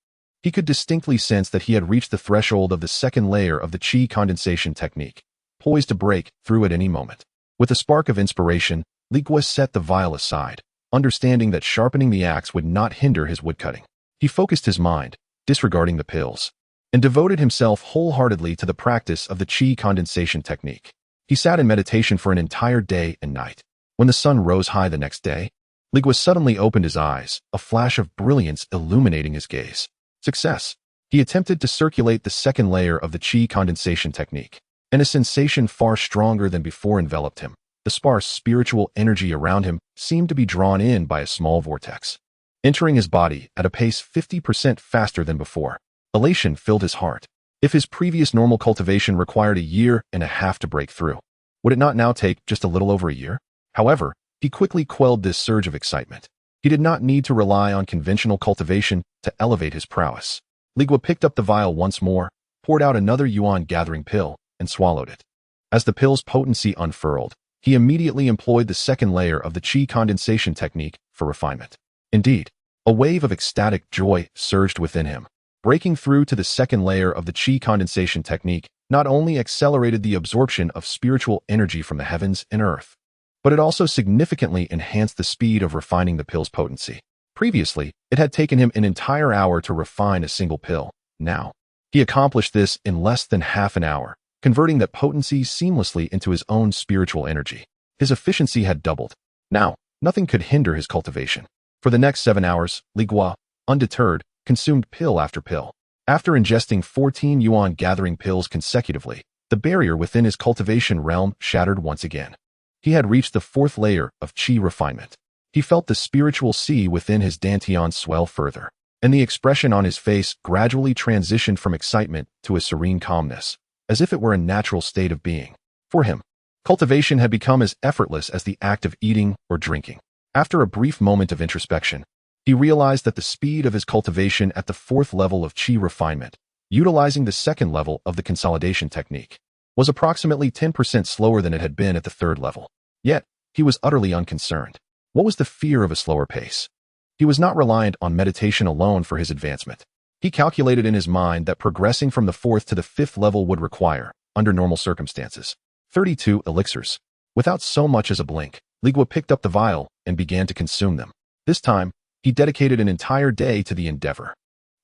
He could distinctly sense that he had reached the threshold of the second layer of the qi condensation technique, poised to break through at any moment. With a spark of inspiration, Li Guo set the vial aside, understanding that sharpening the axe would not hinder his woodcutting. He focused his mind, disregarding the pills, and devoted himself wholeheartedly to the practice of the qi condensation technique. He sat in meditation for an entire day and night. When the sun rose high the next day, Li Guo suddenly opened his eyes, a flash of brilliance illuminating his gaze. Success! He attempted to circulate the second layer of the qi condensation technique, and a sensation far stronger than before enveloped him. The sparse spiritual energy around him seemed to be drawn in by a small vortex, entering his body at a pace 50% faster than before. Elation filled his heart. If his previous normal cultivation required 1.5 years to break through, would it not now take just a little over a year? However, he quickly quelled this surge of excitement. He did not need to rely on conventional cultivation to elevate his prowess. Li Guo picked up the vial once more, poured out another yuan gathering pill, and swallowed it. As the pill's potency unfurled, he immediately employed the second layer of the qi condensation technique for refinement. Indeed, a wave of ecstatic joy surged within him. Breaking through to the second layer of the qi condensation technique not only accelerated the absorption of spiritual energy from the heavens and earth, but it also significantly enhanced the speed of refining the pill's potency. Previously, it had taken him an entire hour to refine a single pill. Now, he accomplished this in less than half an hour, converting that potency seamlessly into his own spiritual energy. His efficiency had doubled. Now, nothing could hinder his cultivation. For the next 7 hours, Li Guo, undeterred, consumed pill after pill. After ingesting 14 yuan gathering pills consecutively, the barrier within his cultivation realm shattered once again. He had reached the 4th layer of qi refinement. He felt the spiritual sea within his dantian swell further, and the expression on his face gradually transitioned from excitement to a serene calmness, as if it were a natural state of being. For him, cultivation had become as effortless as the act of eating or drinking. After a brief moment of introspection, he realized that the speed of his cultivation at the 4th level of qi refinement, utilizing the 2nd level of the consolidation technique, was approximately 10% slower than it had been at the 3rd level. Yet, he was utterly unconcerned. What was the fear of a slower pace? He was not reliant on meditation alone for his advancement. He calculated in his mind that progressing from the 4th to the 5th level would require, under normal circumstances, 32 elixirs. Without so much as a blink, Li Guo picked up the vial and began to consume them. This time, he dedicated an entire day to the endeavor.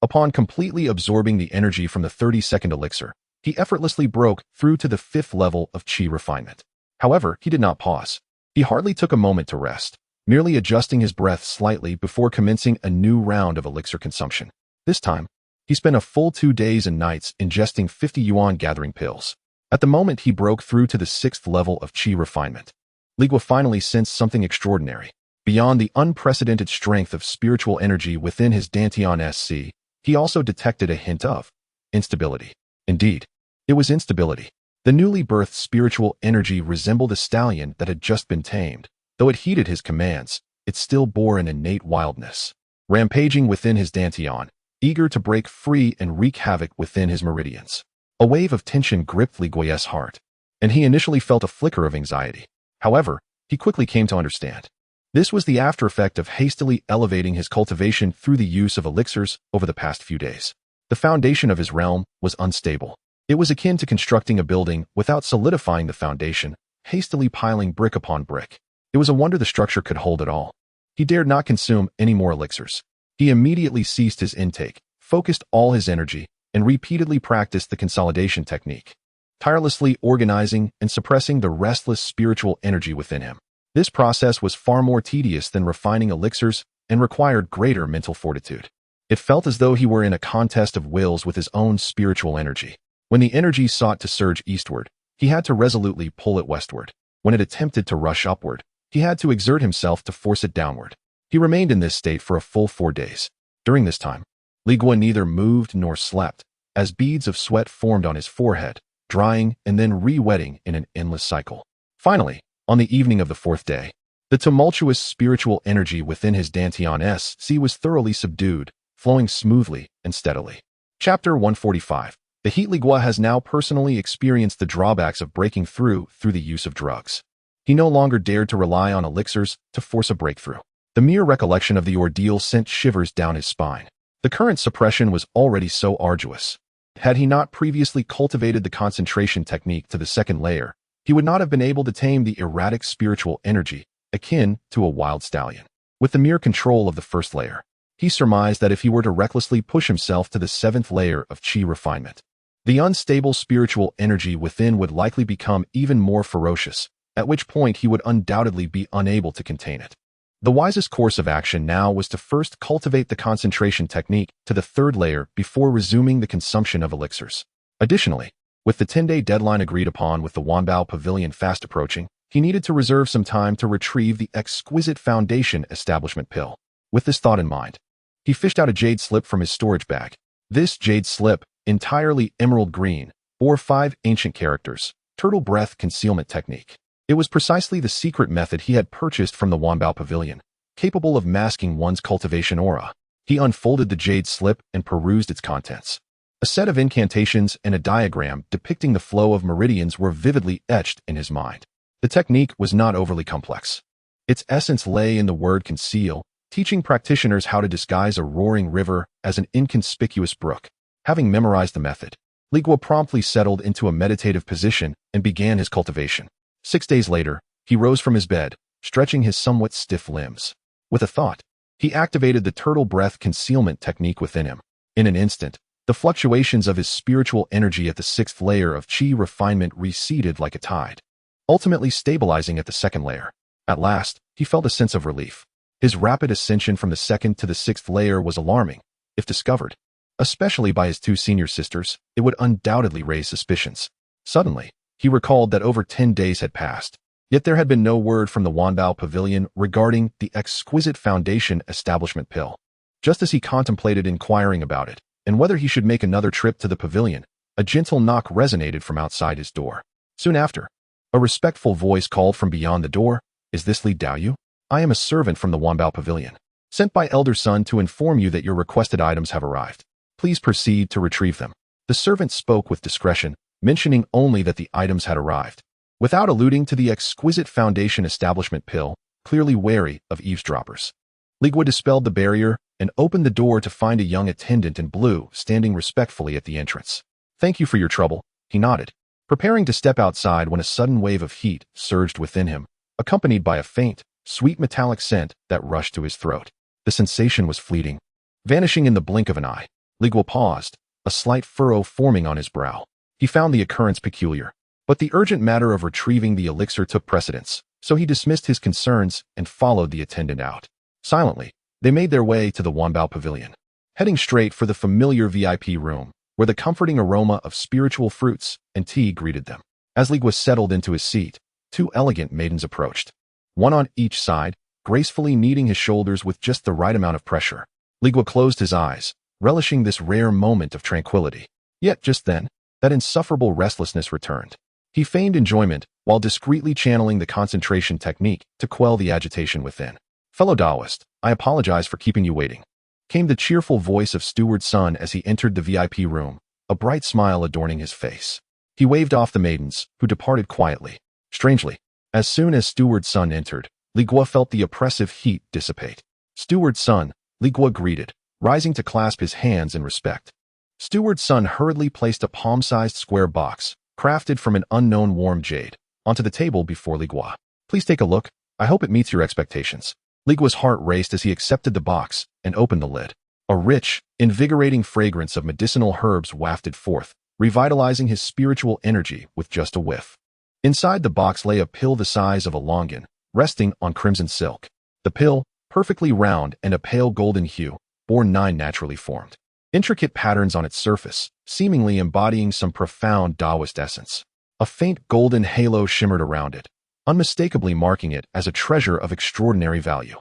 Upon completely absorbing the energy from the 32nd elixir, he effortlessly broke through to the 5th level of qi refinement. However, he did not pause. He hardly took a moment to rest, merely adjusting his breath slightly before commencing a new round of elixir consumption. This time, he spent a full 2 days and nights ingesting 50 yuan gathering pills. At the moment he broke through to the 6th level of qi refinement, Li Guo finally sensed something extraordinary. Beyond the unprecedented strength of spiritual energy within his dantian SC, he also detected a hint of instability. Indeed, it was instability. The newly birthed spiritual energy resembled a stallion that had just been tamed. Though it heeded his commands, it still bore an innate wildness, rampaging within his dantian, eager to break free and wreak havoc within his meridians. A wave of tension gripped Li Guo's heart, and he initially felt a flicker of anxiety. However, he quickly came to understand. This was the after effect of hastily elevating his cultivation through the use of elixirs over the past few days. The foundation of his realm was unstable. It was akin to constructing a building without solidifying the foundation, hastily piling brick upon brick. It was a wonder the structure could hold it all. He dared not consume any more elixirs. He immediately ceased his intake, focused all his energy, and repeatedly practiced the consolidation technique, tirelessly organizing and suppressing the restless spiritual energy within him. This process was far more tedious than refining elixirs and required greater mental fortitude. It felt as though he were in a contest of wills with his own spiritual energy. When the energy sought to surge eastward, he had to resolutely pull it westward. When it attempted to rush upward, he had to exert himself to force it downward. He remained in this state for a full 4 days. During this time, Li Guo neither moved nor slept, as beads of sweat formed on his forehead, drying and then re-wetting in an endless cycle. Finally, on the evening of the 4th day, the tumultuous spiritual energy within his dantian SC was thoroughly subdued, flowing smoothly and steadily. Chapter 145. The Heat Li Guo has now personally experienced the drawbacks of breaking through the use of drugs. He no longer dared to rely on elixirs to force a breakthrough. The mere recollection of the ordeal sent shivers down his spine. The current suppression was already so arduous. Had he not previously cultivated the concentration technique to the second layer, he would not have been able to tame the erratic spiritual energy, akin to a wild stallion. With the mere control of the first layer, he surmised that if he were to recklessly push himself to the seventh layer of chi refinement, the unstable spiritual energy within would likely become even more ferocious, at which point he would undoubtedly be unable to contain it. The wisest course of action now was to first cultivate the concentration technique to the third layer before resuming the consumption of elixirs. Additionally, with the 10-day deadline agreed upon with the Wanbao Pavilion fast approaching, he needed to reserve some time to retrieve the exquisite foundation establishment pill. With this thought in mind, he fished out a jade slip from his storage bag. This jade slip, entirely emerald green, bore 5 ancient characters, turtle breath concealment technique. It was precisely the secret method he had purchased from the Wanbao Pavilion, capable of masking one's cultivation aura. He unfolded the jade slip and perused its contents. A set of incantations and a diagram depicting the flow of meridians were vividly etched in his mind. The technique was not overly complex. Its essence lay in the word conceal, teaching practitioners how to disguise a roaring river as an inconspicuous brook. Having memorized the method, Li Guo promptly settled into a meditative position and began his cultivation. 6 days later, he rose from his bed, stretching his somewhat stiff limbs. With a thought, he activated the turtle breath concealment technique within him. In an instant, the fluctuations of his spiritual energy at the 6th layer of chi refinement receded like a tide, ultimately stabilizing at the 2nd layer. At last, he felt a sense of relief. His rapid ascension from the 2nd to the 6th layer was alarming. If discovered, especially by his 2 senior sisters, it would undoubtedly raise suspicions. Suddenly, he recalled that over 10 days had passed, yet there had been no word from the Wanbao Pavilion regarding the exquisite foundation establishment pill. Just as he contemplated inquiring about it, and whether he should make another trip to the pavilion, a gentle knock resonated from outside his door. Soon after, a respectful voice called from beyond the door, "Is this Li Guo? I am a servant from the Wanbao Pavilion, sent by Elder Sun to inform you that your requested items have arrived. Please proceed to retrieve them." The servant spoke with discretion, mentioning only that the items had arrived, without alluding to the exquisite foundation establishment pill, clearly wary of eavesdroppers. Li Guo dispelled the barrier and opened the door to find a young attendant in blue standing respectfully at the entrance. "Thank you for your trouble," he nodded, preparing to step outside when a sudden wave of heat surged within him, accompanied by a faint, sweet metallic scent that rushed to his throat. The sensation was fleeting, vanishing in the blink of an eye. Li Guo paused, a slight furrow forming on his brow. He found the occurrence peculiar, but the urgent matter of retrieving the elixir took precedence, so he dismissed his concerns and followed the attendant out. Silently, they made their way to the Wanbao Pavilion, heading straight for the familiar VIP room, where the comforting aroma of spiritual fruits and tea greeted them. As Li Guo settled into his seat, 2 elegant maidens approached, one on each side, gracefully kneading his shoulders with just the right amount of pressure. Li Guo closed his eyes, relishing this rare moment of tranquility. Yet just then, that insufferable restlessness returned. He feigned enjoyment while discreetly channeling the concentration technique to quell the agitation within. "Fellow Taoist, I apologize for keeping you waiting," came the cheerful voice of Steward Sun as he entered the VIP room, a bright smile adorning his face. He waved off the maidens, who departed quietly. Strangely, as soon as Steward Sun entered, Li Guo felt the oppressive heat dissipate. "Steward Sun," Li Guo greeted, rising to clasp his hands in respect. Steward Sun hurriedly placed a palm-sized square box, crafted from an unknown warm jade, onto the table before Li Guo. "Please take a look. I hope it meets your expectations." Li Guo's heart raced as he accepted the box and opened the lid. A rich, invigorating fragrance of medicinal herbs wafted forth, revitalizing his spiritual energy with just a whiff. Inside the box lay a pill the size of a longan, resting on crimson silk. The pill, perfectly round and a pale golden hue, bore 9 naturally formed, intricate patterns on its surface, seemingly embodying some profound Taoist essence. A faint golden halo shimmered around it, unmistakably marking it as a treasure of extraordinary value.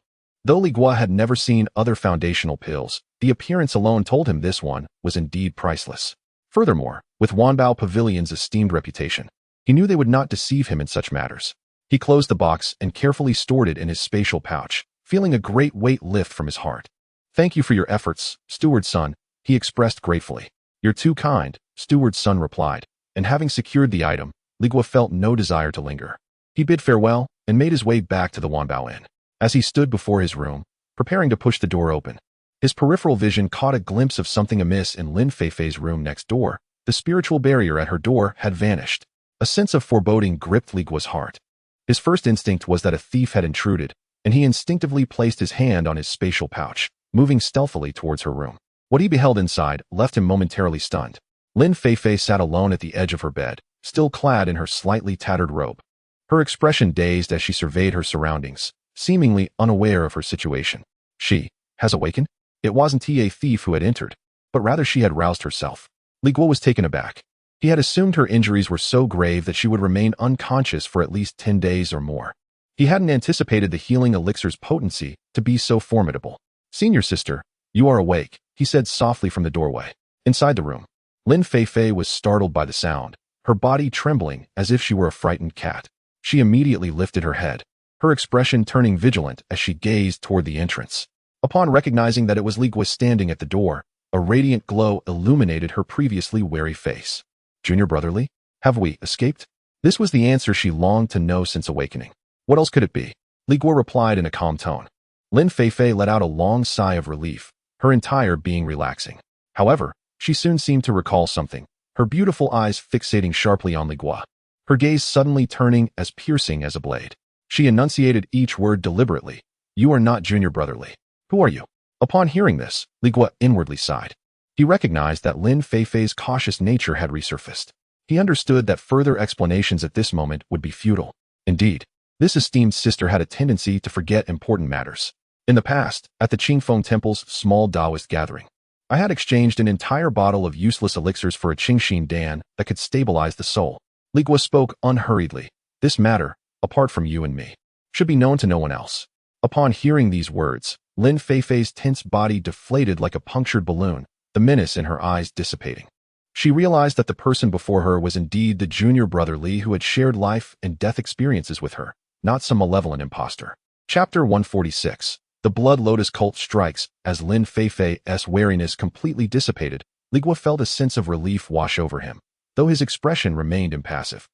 Though Li Guo had never seen other foundational pills, the appearance alone told him this one was indeed priceless. Furthermore, with Wanbao Pavilion's esteemed reputation, he knew they would not deceive him in such matters. He closed the box and carefully stored it in his spatial pouch, feeling a great weight lift from his heart. "Thank you for your efforts, Steward Sun," he expressed gratefully. "You're too kind," Steward Sun replied, and having secured the item, Li Guo felt no desire to linger. He bid farewell and made his way back to the Wanbao Inn. As he stood before his room, preparing to push the door open, His peripheral vision caught a glimpse of something amiss in Lin Feifei's room next door. The spiritual barrier at her door had vanished. A sense of foreboding gripped Li Guo's heart. His first instinct was that a thief had intruded, and he instinctively placed his hand on his spatial pouch, moving stealthily towards her room. What he beheld inside left him momentarily stunned. Lin Feifei sat alone at the edge of her bed, still clad in her slightly tattered robe. Her expression dazed as she surveyed her surroundings, seemingly unaware of her situation. She has awakened? It wasn't a thief who had entered, but rather she had roused herself. Li Guo was taken aback. He had assumed her injuries were so grave that she would remain unconscious for at least 10 days or more. He hadn't anticipated the healing elixir's potency to be so formidable. "Senior sister, you are awake," he said softly from the doorway. Inside the room, Lin Feifei was startled by the sound, her body trembling as if she were a frightened cat. She immediately lifted her head, her expression turning vigilant as she gazed toward the entrance. Upon recognizing that it was Li Guo standing at the door, a radiant glow illuminated her previously wary face. "Junior brother Li, have we escaped?" This was the answer she longed to know since awakening. What else could it be? Li Guo replied in a calm tone. Lin Feifei let out a long sigh of relief, her entire being relaxing. However, she soon seemed to recall something, her beautiful eyes fixating sharply on Li Guo, her gaze suddenly turning as piercing as a blade. She enunciated each word deliberately. "You are not Junior brother Li. Who are you?" Upon hearing this, Li Guo inwardly sighed. He recognized that Lin Feifei's cautious nature had resurfaced. He understood that further explanations at this moment would be futile. Indeed, this esteemed sister had a tendency to forget important matters. In the past, at the Qingfeng Temple's small Taoist gathering, I had exchanged an entire bottle of useless elixirs for a Qingxin Dan that could stabilize the soul. Li Guo spoke unhurriedly. "This matter, apart from you and me, should be known to no one else." Upon hearing these words, Lin Feifei's tense body deflated like a punctured balloon, the menace in her eyes dissipating. She realized that the person before her was indeed the junior brother Li who had shared life and death experiences with her, not some malevolent impostor. Chapter 146. The Blood Lotus Cult strikes. As Lin Feifei's wariness completely dissipated, Li Guo felt a sense of relief wash over him, though his expression remained impassive.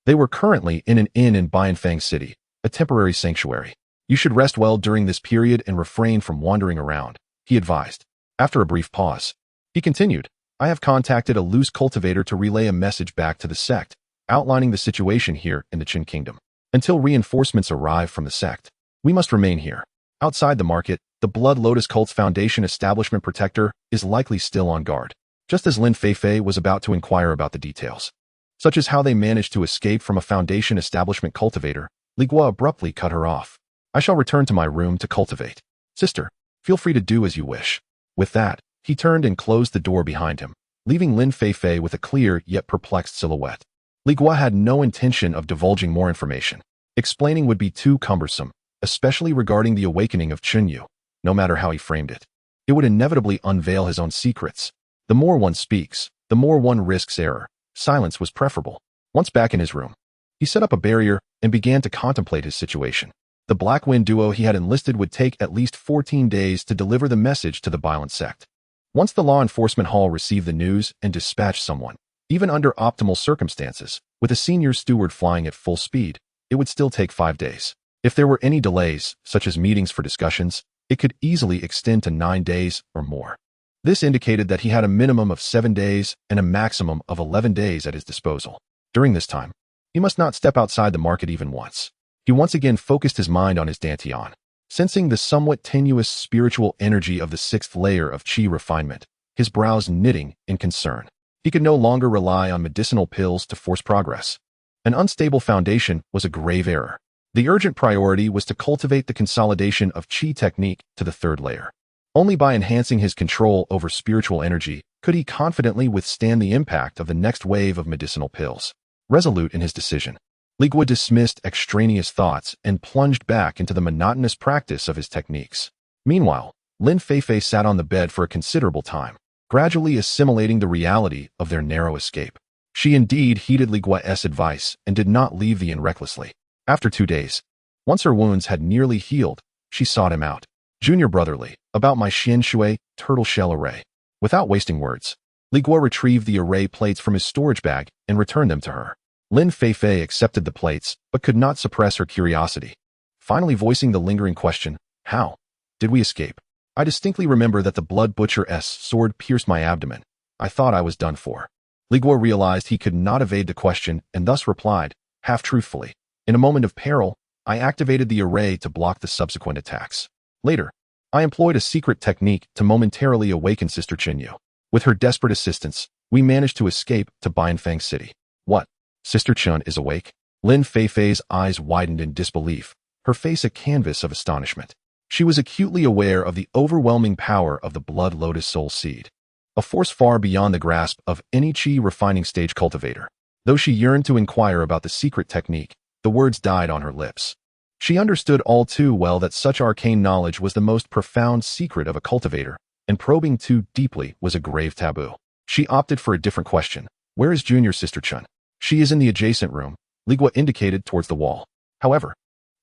They were currently in an inn in Bianfang City, a temporary sanctuary. "You should rest well during this period and refrain from wandering around," he advised. After a brief pause, he continued, "I have contacted a loose cultivator to relay a message back to the sect, outlining the situation here in the Qin Kingdom. Until reinforcements arrive from the sect, we must remain here. Outside the market, the Blood Lotus Cult's Foundation Establishment Protector is likely still on guard." Just as Lin Feifei was about to inquire about the details, such as how they managed to escape from a Foundation Establishment cultivator, Li Guo abruptly cut her off. "I shall return to my room to cultivate. Sister, feel free to do as you wish." With that, he turned and closed the door behind him, leaving Lin Feifei with a clear yet perplexed silhouette. Li Guo had no intention of divulging more information. Explaining would be too cumbersome, especially regarding the awakening of Chunyu, no matter how he framed it. It would inevitably unveil his own secrets. The more one speaks, the more one risks error. Silence was preferable. Once back in his room, he set up a barrier and began to contemplate his situation. The Black Wind duo he had enlisted would take at least 14 days to deliver the message to the violent sect. Once the law enforcement hall received the news and dispatched someone, even under optimal circumstances, with a senior steward flying at full speed, it would still take 5 days. If there were any delays, such as meetings for discussions, it could easily extend to 9 days or more. This indicated that he had a minimum of 7 days and a maximum of 11 days at his disposal. During this time, he must not step outside the market even once. He once again focused his mind on his dantian, sensing the somewhat tenuous spiritual energy of the 6th layer of qi refinement, his brows knitting in concern. He could no longer rely on medicinal pills to force progress. An unstable foundation was a grave error. The urgent priority was to cultivate the consolidation of qi technique to the 3rd layer. Only by enhancing his control over spiritual energy could he confidently withstand the impact of the next wave of medicinal pills. Resolute in his decision, Li Guo dismissed extraneous thoughts and plunged back into the monotonous practice of his techniques. Meanwhile, Lin Feifei sat on the bed for a considerable time, gradually assimilating the reality of their narrow escape. She indeed heeded Li Guo's advice and did not leave the inn recklessly. After 2 days, once her wounds had nearly healed, she sought him out. "Junior brother Li, about my Xian Shui turtle shell array." Without wasting words, Li Guo retrieved the array plates from his storage bag and returned them to her. Lin Feifei accepted the plates, but could not suppress her curiosity, finally voicing the lingering question, "How did we escape?" I distinctly remember that the blood butcher's sword pierced my abdomen. I thought I was done for. Li Guo realized he could not evade the question and thus replied, half truthfully. In a moment of peril, I activated the array to block the subsequent attacks. Later, I employed a secret technique to momentarily awaken Sister Chenyu. With her desperate assistance, we managed to escape to Bianfang City. What? Sister Chun is awake? Lin Feifei's eyes widened in disbelief, her face a canvas of astonishment. She was acutely aware of the overwhelming power of the Blood Lotus Soul Seed, a force far beyond the grasp of any Qi refining stage cultivator. Though she yearned to inquire about the secret technique, the words died on her lips. She understood all too well that such arcane knowledge was the most profound secret of a cultivator, and probing too deeply was a grave taboo. She opted for a different question. Where is Junior Sister Chun? She is in the adjacent room, Li Guo indicated towards the wall. However,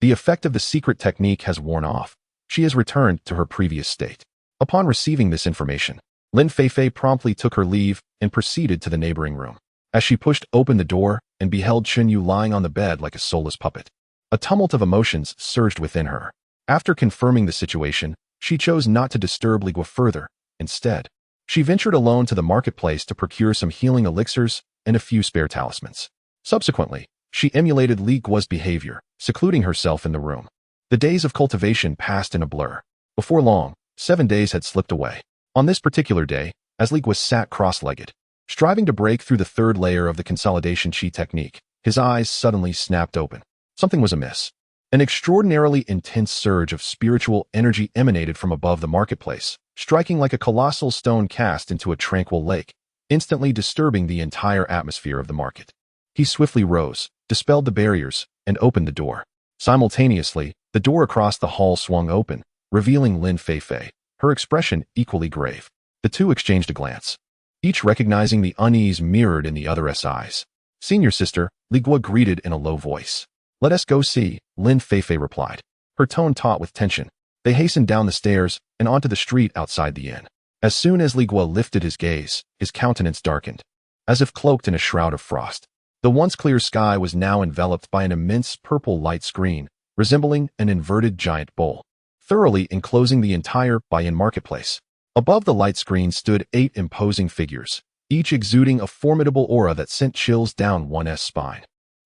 the effect of the secret technique has worn off. She has returned to her previous state. Upon receiving this information, Lin Feifei promptly took her leave and proceeded to the neighboring room. As she pushed open the door and beheld Chenyu lying on the bed like a soulless puppet, a tumult of emotions surged within her. After confirming the situation, she chose not to disturb Li Guo further. Instead, she ventured alone to the marketplace to procure some healing elixirs and a few spare talismans. Subsequently, she emulated Li Guo's behavior, secluding herself in the room. The days of cultivation passed in a blur. Before long, 7 days had slipped away. On this particular day, as Li Guo sat cross-legged, striving to break through the third layer of the consolidation Qi technique, his eyes suddenly snapped open. Something was amiss. An extraordinarily intense surge of spiritual energy emanated from above the marketplace, striking like a colossal stone cast into a tranquil lake, instantly disturbing the entire atmosphere of the market. He swiftly rose, dispelled the barriers, and opened the door. Simultaneously, the door across the hall swung open, revealing Lin Feifei, her expression equally grave. The two exchanged a glance, each recognizing the unease mirrored in the other's eyes. Senior sister, Li Guo greeted in a low voice. Let us go see, Lin Feifei replied, her tone taut with tension. They hastened down the stairs and onto the street outside the inn. As soon as Li Guo lifted his gaze, his countenance darkened, as if cloaked in a shroud of frost. The once clear sky was now enveloped by an immense purple light screen, resembling an inverted giant bowl, thoroughly enclosing the entire Bian marketplace. Above the light screen stood 8 imposing figures, each exuding a formidable aura that sent chills down one's spine.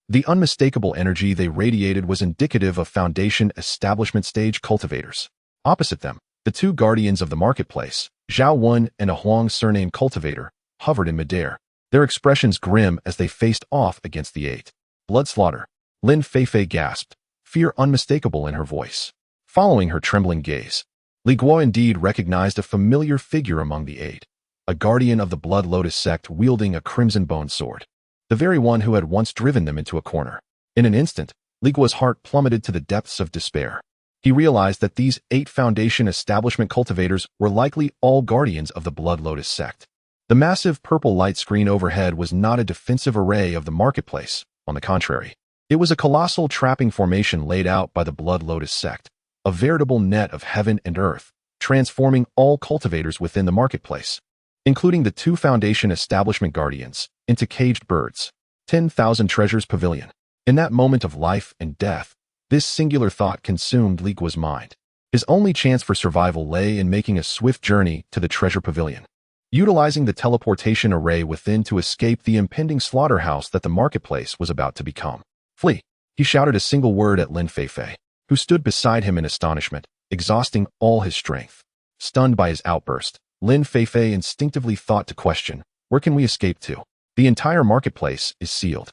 The unmistakable energy they radiated was indicative of Foundation establishment stage cultivators. Opposite them, the 2 guardians of the marketplace, Zhao Wen and a Huang surnamed cultivator, hovered in midair, their expressions grim as they faced off against the 8. Blood slaughter. Lin Feifei gasped, fear unmistakable in her voice. Following her trembling gaze, Li Guo indeed recognized a familiar figure among the 8, a guardian of the Blood Lotus sect wielding a crimson bone sword, the very one who had once driven them into a corner. In an instant, Li Guo's heart plummeted to the depths of despair. He realized that these 8 Foundation establishment cultivators were likely all guardians of the Blood Lotus sect. The massive purple light screen overhead was not a defensive array of the marketplace. On the contrary, it was a colossal trapping formation laid out by the Blood Lotus sect, a veritable net of heaven and earth, transforming all cultivators within the marketplace, including the 2 Foundation establishment guardians, into caged birds. 10,000 treasures pavilion. In that moment of life and death, this singular thought consumed Li Guo's mind. His only chance for survival lay in making a swift journey to the treasure pavilion, utilizing the teleportation array within to escape the impending slaughterhouse that the marketplace was about to become. Flee! He shouted a single word at Lin Feifei, who stood beside him in astonishment, exhausting all his strength. Stunned by his outburst, Lin Feifei instinctively thought to question, where can we escape to? The entire marketplace is sealed.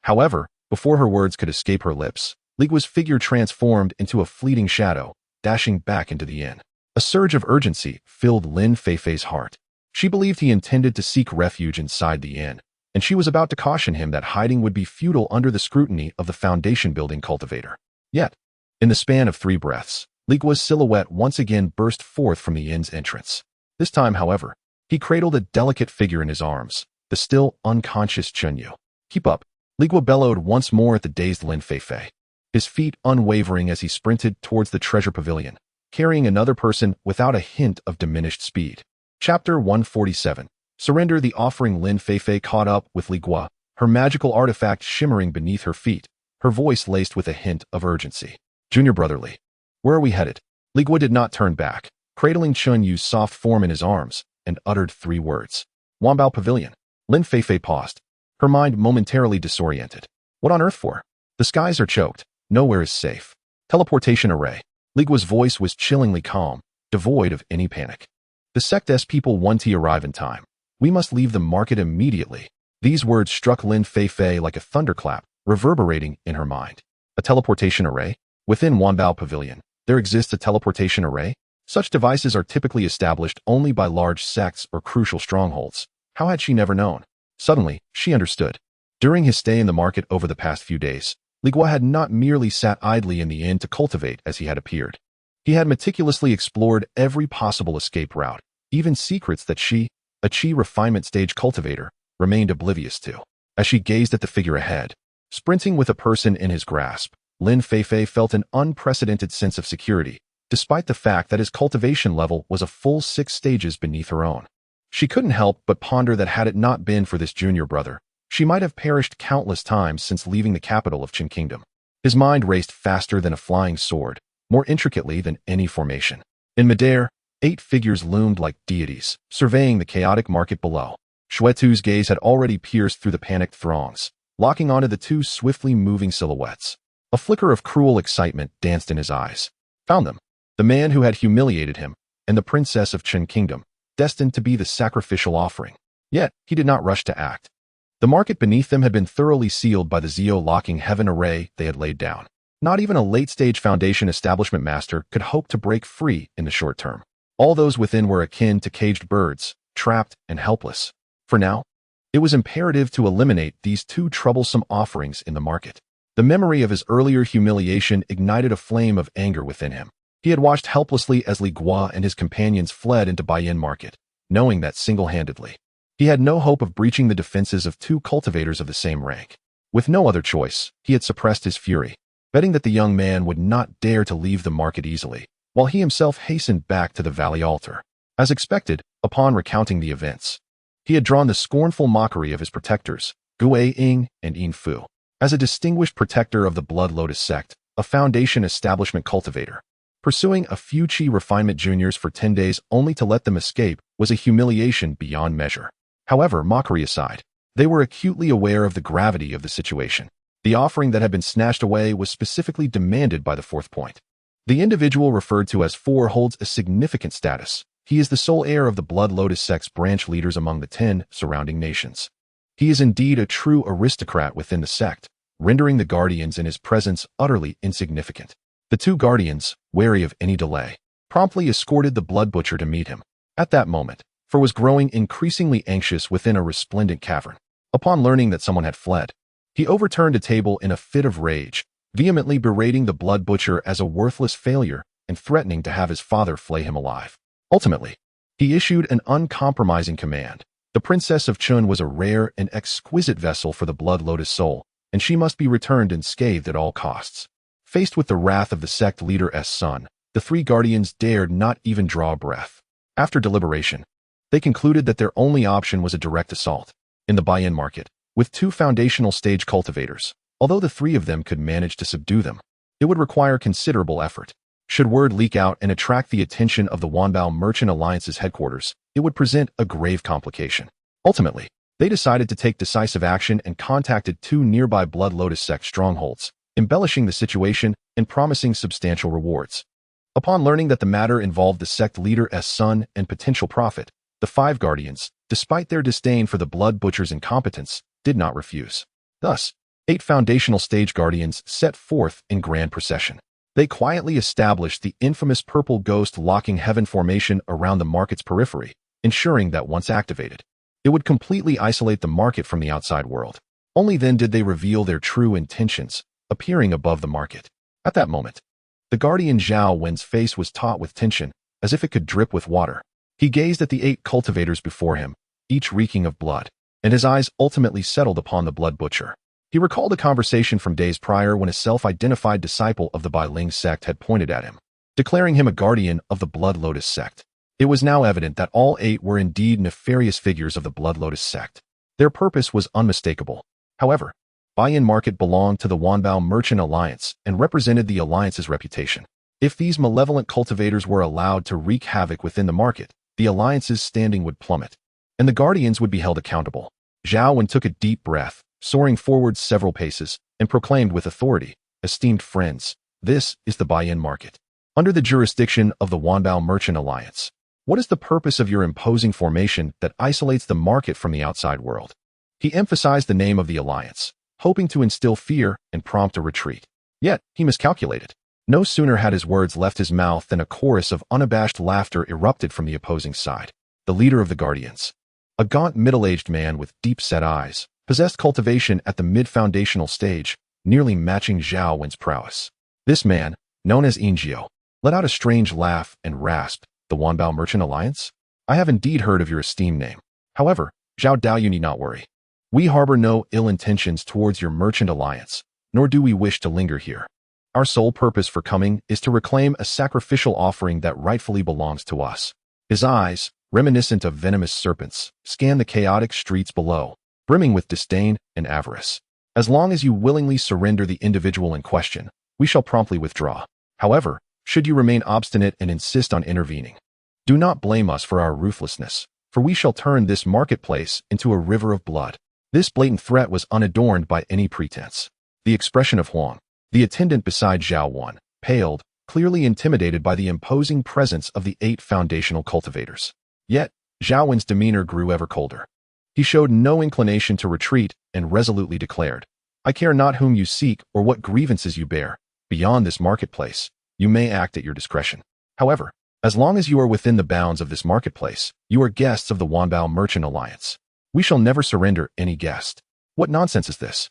However, before her words could escape her lips, Li Guo's figure transformed into a fleeting shadow, dashing back into the inn. A surge of urgency filled Lin Feifei's heart. She believed he intended to seek refuge inside the inn, and she was about to caution him that hiding would be futile under the scrutiny of the Foundation building cultivator. Yet, in the span of 3 breaths, Li Guo's silhouette once again burst forth from the inn's entrance. This time, however, he cradled a delicate figure in his arms, the still unconscious Chenyu. Keep up, Li Guo bellowed once more at the dazed Lin Feifei, his feet unwavering as he sprinted towards the treasure pavilion, carrying another person without a hint of diminished speed. Chapter 147. Surrender the offering. Lin Feifei caught up with Li Guo, her magical artifact shimmering beneath her feet, her voice laced with a hint of urgency. Junior brother Li, where are we headed? Li Guo did not turn back, Cradling Chun used soft form in his arms and uttered 3 words. Wanbao Pavilion. Lin Feifei paused, her mind momentarily disoriented. What on earth for? The skies are choked. Nowhere is safe. Teleportation array. Li Guo's voice was chillingly calm, devoid of any panic. The sect's people want to arrive in time. We must leave the market immediately. These words struck Lin Feifei like a thunderclap, reverberating in her mind. A teleportation array? Within Wanbao Pavilion, there exists a teleportation array? Such devices are typically established only by large sects or crucial strongholds. How had she never known? Suddenly, she understood. During his stay in the market over the past few days, Li Guo had not merely sat idly in the inn to cultivate as he had appeared. He had meticulously explored every possible escape route, even secrets that she, a chi refinement stage cultivator, remained oblivious to. As she gazed at the figure ahead, sprinting with a person in his grasp, Lin Feifei felt an unprecedented sense of security, despite the fact that his cultivation level was a full 6 stages beneath her own. She couldn't help but ponder that had it not been for this junior brother, she might have perished countless times since leaving the capital of Qin Kingdom. His mind raced faster than a flying sword, more intricately than any formation. In midair, 8 figures loomed like deities, surveying the chaotic market below. Xuetu's gaze had already pierced through the panicked throngs, locking onto the 2 swiftly moving silhouettes. A flicker of cruel excitement danced in his eyes. Found them. The man who had humiliated him, and the princess of Qin Kingdom, destined to be the sacrificial offering. Yet, he did not rush to act. The market beneath them had been thoroughly sealed by the Zio-locking heaven array they had laid down. Not even a late-stage foundation establishment master could hope to break free in the short term. All those within were akin to caged birds, trapped and helpless. For now, it was imperative to eliminate these 2 troublesome offerings in the market. The memory of his earlier humiliation ignited a flame of anger within him. He had watched helplessly as Li Guo and his companions fled into Baiyin Market, knowing that single-handedly, he had no hope of breaching the defenses of 2 cultivators of the same rank. With no other choice, he had suppressed his fury, betting that the young man would not dare to leave the market easily, while he himself hastened back to the valley altar. As expected, upon recounting the events, he had drawn the scornful mockery of his protectors, Gue Ying and Yin Fu. As a distinguished protector of the Blood Lotus sect, a foundation establishment cultivator, pursuing a few chi refinement juniors for 10 days only to let them escape was a humiliation beyond measure. However, mockery aside, they were acutely aware of the gravity of the situation. The offering that had been snatched away was specifically demanded by the 4th point. The individual referred to as 4 holds a significant status. He is the sole heir of the Blood Lotus sect's branch leaders among the 10 surrounding nations. He is indeed a true aristocrat within the sect, rendering the guardians in his presence utterly insignificant. The 2 guardians, wary of any delay, promptly escorted the blood butcher to meet him. At that moment, for was growing increasingly anxious within a resplendent cavern. Upon learning that someone had fled, he overturned a table in a fit of rage, vehemently berating the blood butcher as a worthless failure and threatening to have his father flay him alive. Ultimately, he issued an uncompromising command. The Princess of Chun was a rare and exquisite vessel for the Blood Lotus soul, and she must be returned unscathed at all costs. Faced with the wrath of the sect leader's son, the 3 guardians dared not even draw a breath. After deliberation, they concluded that their only option was a direct assault. In the Baiyin Market, with 2 foundational stage cultivators, although the 3 of them could manage to subdue them, it would require considerable effort. Should word leak out and attract the attention of the Wanbao Merchant Alliance's headquarters, it would present a grave complication. Ultimately, they decided to take decisive action and contacted 2 nearby Blood Lotus sect strongholds, embellishing the situation and promising substantial rewards. Upon learning that the matter involved the sect leader's son and potential prophet, the 5 guardians, despite their disdain for the blood butcher's incompetence, did not refuse. Thus, 8 foundational stage guardians set forth in grand procession. They quietly established the infamous purple ghost locking heaven formation around the market's periphery, ensuring that once activated, it would completely isolate the market from the outside world. Only then did they reveal their true intentions, appearing above the market. At that moment, the guardian Zhao Wen's face was taut with tension, as if it could drip with water. He gazed at the 8 cultivators before him, each reeking of blood, and his eyes ultimately settled upon the blood butcher. He recalled a conversation from days prior when a self-identified disciple of the Bailing sect had pointed at him, declaring him a guardian of the Blood Lotus sect. It was now evident that all 8 were indeed nefarious figures of the Blood Lotus sect. Their purpose was unmistakable. However, Baiyin Market belonged to the Wanbao Merchant Alliance and represented the alliance's reputation. If these malevolent cultivators were allowed to wreak havoc within the market, the alliance's standing would plummet, and the guardians would be held accountable. Zhao Wen took a deep breath, soaring forward several paces, and proclaimed with authority, "Esteemed friends, this is the buy-in market. Under the jurisdiction of the Wanbao Merchant Alliance, what is the purpose of your imposing formation that isolates the market from the outside world?" He emphasized the name of the alliance, hoping to instill fear and prompt a retreat. Yet, he miscalculated. No sooner had his words left his mouth than a chorus of unabashed laughter erupted from the opposing side. The leader of the Guardians, a gaunt middle-aged man with deep-set eyes, possessed cultivation at the mid-foundational stage, nearly matching Zhao Wen's prowess. This man, known as Ingio, let out a strange laugh and rasped, "The Wanbao Merchant Alliance? I have indeed heard of your esteemed name. However, Zhao Dao, you need not worry. We harbor no ill intentions towards your merchant alliance, nor do we wish to linger here. Our sole purpose for coming is to reclaim a sacrificial offering that rightfully belongs to us." His eyes, reminiscent of venomous serpents, scanned the chaotic streets below, brimming with disdain and avarice. "As long as you willingly surrender the individual in question, we shall promptly withdraw. However, should you remain obstinate and insist on intervening, do not blame us for our ruthlessness, for we shall turn this marketplace into a river of blood." This blatant threat was unadorned by any pretense. The expression of Huang, the attendant beside Zhao Wen, paled, clearly intimidated by the imposing presence of the 8 foundational cultivators. Yet, Zhao Wen's demeanor grew ever colder. He showed no inclination to retreat and resolutely declared, "I care not whom you seek or what grievances you bear. Beyond this marketplace, you may act at your discretion. However, as long as you are within the bounds of this marketplace, you are guests of the Wanbao Merchant Alliance. We shall never surrender any guest." What nonsense is this?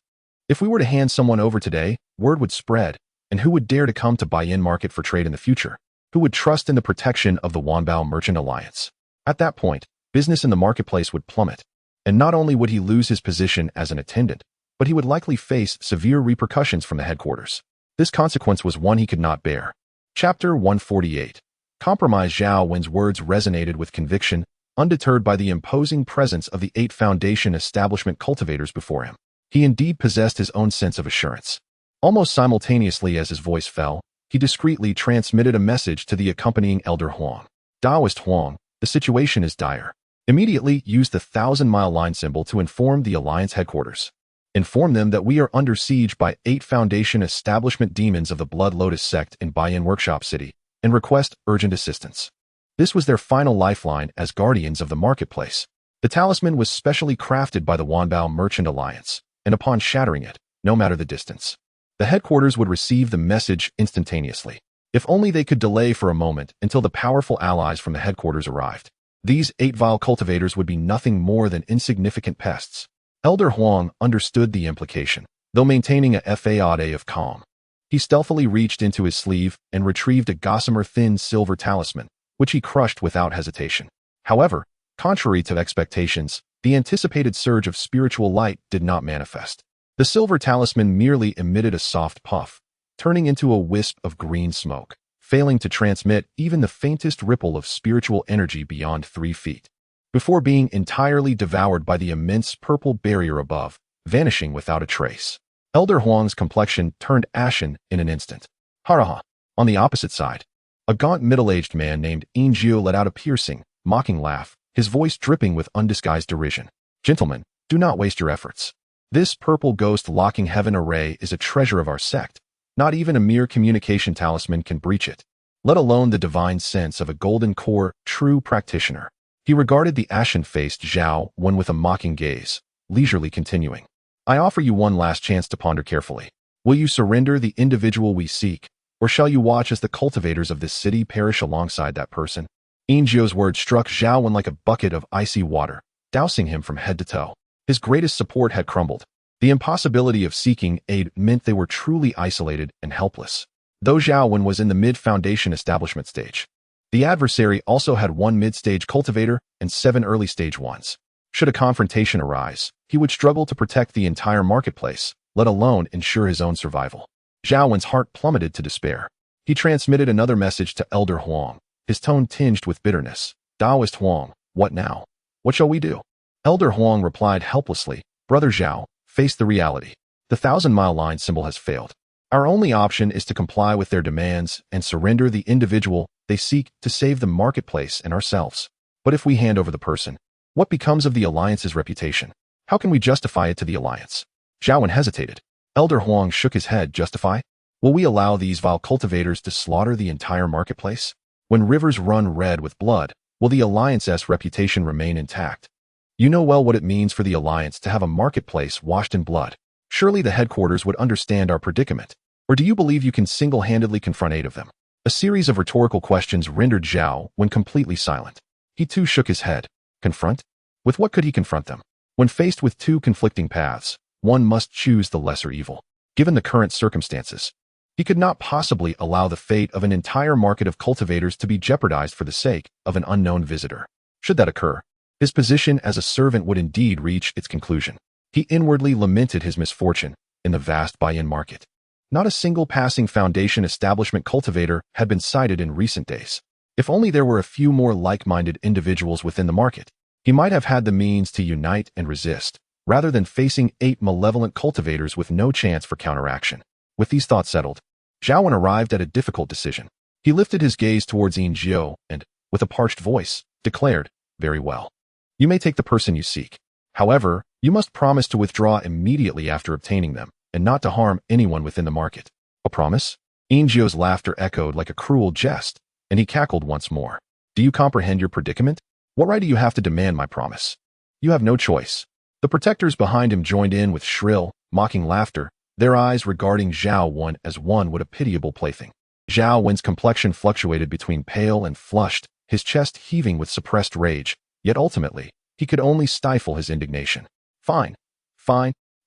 If we were to hand someone over today, word would spread, and who would dare to come to buy-in market for trade in the future? Who would trust in the protection of the Wanbao Merchant Alliance? At that point, business in the marketplace would plummet, and not only would he lose his position as an attendant, but he would likely face severe repercussions from the headquarters. This consequence was one he could not bear. Chapter 148. Compromise. Zhao Wen's words resonated with conviction, undeterred by the imposing presence of the 8 foundation establishment cultivators before him. He indeed possessed his own sense of assurance. Almost simultaneously as his voice fell, he discreetly transmitted a message to the accompanying elder Huang. "Taoist Huang, the situation is dire. Immediately use the 1,000-mile line symbol to inform the Alliance headquarters. Inform them that we are under siege by 8 foundation establishment demons of the Blood Lotus sect in Buy-in Workshop City, and request urgent assistance." This was their final lifeline as guardians of the marketplace. The talisman was specially crafted by the Wanbao Merchant Alliance, and upon shattering it, no matter the distance, the headquarters would receive the message instantaneously. If only they could delay for a moment until the powerful allies from the headquarters arrived. These 8 vile cultivators would be nothing more than insignificant pests. Elder Huang understood the implication, though maintaining a facade of calm. He stealthily reached into his sleeve and retrieved a gossamer thin silver talisman, which he crushed without hesitation. However, contrary to expectations, the anticipated surge of spiritual light did not manifest. The silver talisman merely emitted a soft puff, turning into a wisp of green smoke, failing to transmit even the faintest ripple of spiritual energy beyond 3 feet, before being entirely devoured by the immense purple barrier above, vanishing without a trace. Elder Huang's complexion turned ashen in an instant. Haraha. On the opposite side, a gaunt middle-aged man named Ingio let out a piercing, mocking laugh, his voice dripping with undisguised derision. "Gentlemen, do not waste your efforts. This purple ghost locking heaven array is a treasure of our sect. Not even a mere communication talisman can breach it, let alone the divine sense of a golden core true practitioner." He regarded the ashen-faced Zhao Wen with a mocking gaze, leisurely continuing, "I offer you one last chance to ponder carefully. Will you surrender the individual we seek, or shall you watch as the cultivators of this city perish alongside that person?" Ingio's words struck Zhao Wen like a bucket of icy water, dousing him from head to toe. His greatest support had crumbled. The impossibility of seeking aid meant they were truly isolated and helpless. Though Zhao Wen was in the mid-foundation establishment stage, the adversary also had 1 mid-stage cultivator and 7 early-stage ones. Should a confrontation arise, he would struggle to protect the entire marketplace, let alone ensure his own survival. Zhao Wen's heart plummeted to despair. He transmitted another message to Elder Huang, his tone tinged with bitterness. "Taoist Huang, what now? What shall we do?" Elder Huang replied helplessly, "Brother Zhao, face the reality. The 1,000-mile line symbol has failed. Our only option is to comply with their demands and surrender the individual they seek to save the marketplace and ourselves. But if we hand over the person, what becomes of the alliance's reputation? How can we justify it to the alliance? Zhao hesitated. Elder Huang shook his head. Justify? Will we allow these vile cultivators to slaughter the entire marketplace? When rivers run red with blood, will the alliance's reputation remain intact? You know well what it means for the alliance to have a marketplace washed in blood. Surely the headquarters would understand our predicament. Or do you believe you can single-handedly confront 8 of them? A series of rhetorical questions rendered Zhao completely silent. He too shook his head. Confront? With what could he confront them? When faced with 2 conflicting paths, one must choose the lesser evil. Given the current circumstances, he could not possibly allow the fate of an entire market of cultivators to be jeopardized for the sake of an unknown visitor. Should that occur, his position as a servant would indeed reach its conclusion. He inwardly lamented his misfortune in the vast buy-in market. Not a single passing foundation establishment cultivator had been sighted in recent days. If only there were a few more like-minded individuals within the market, he might have had the means to unite and resist, rather than facing 8 malevolent cultivators with no chance for counteraction. With these thoughts settled, Zhao arrived at a difficult decision. He lifted his gaze towards Yin Jiu and, with a parched voice, declared, "Very well. You may take the person you seek. However, you must promise to withdraw immediately after obtaining them, and not to harm anyone within the market." "A promise?" Yin Jiu's laughter echoed like a cruel jest, and he cackled once more. "Do you comprehend your predicament? What right do you have to demand my promise? You have no choice." The protectors behind him joined in with shrill, mocking laughter, their eyes regarding Zhao as one would a pitiable plaything. Zhao complexion fluctuated between pale and flushed, his chest heaving with suppressed rage, yet ultimately, he could only stifle his indignation. Fine.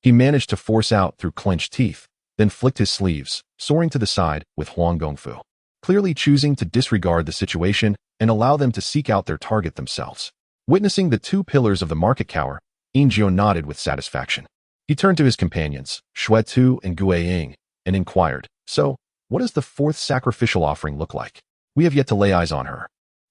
He managed to force out through clenched teeth, then flicked his sleeves, soaring to the side with Huang Gongfu, clearly choosing to disregard the situation and allow them to seek out their target themselves. Witnessing the 2 pillars of the market cower, Yin Jiu nodded with satisfaction. He turned to his companions, Xue Tu and Gue Ying, and inquired, "So, what does the 4th sacrificial offering look like? We have yet to lay eyes on her."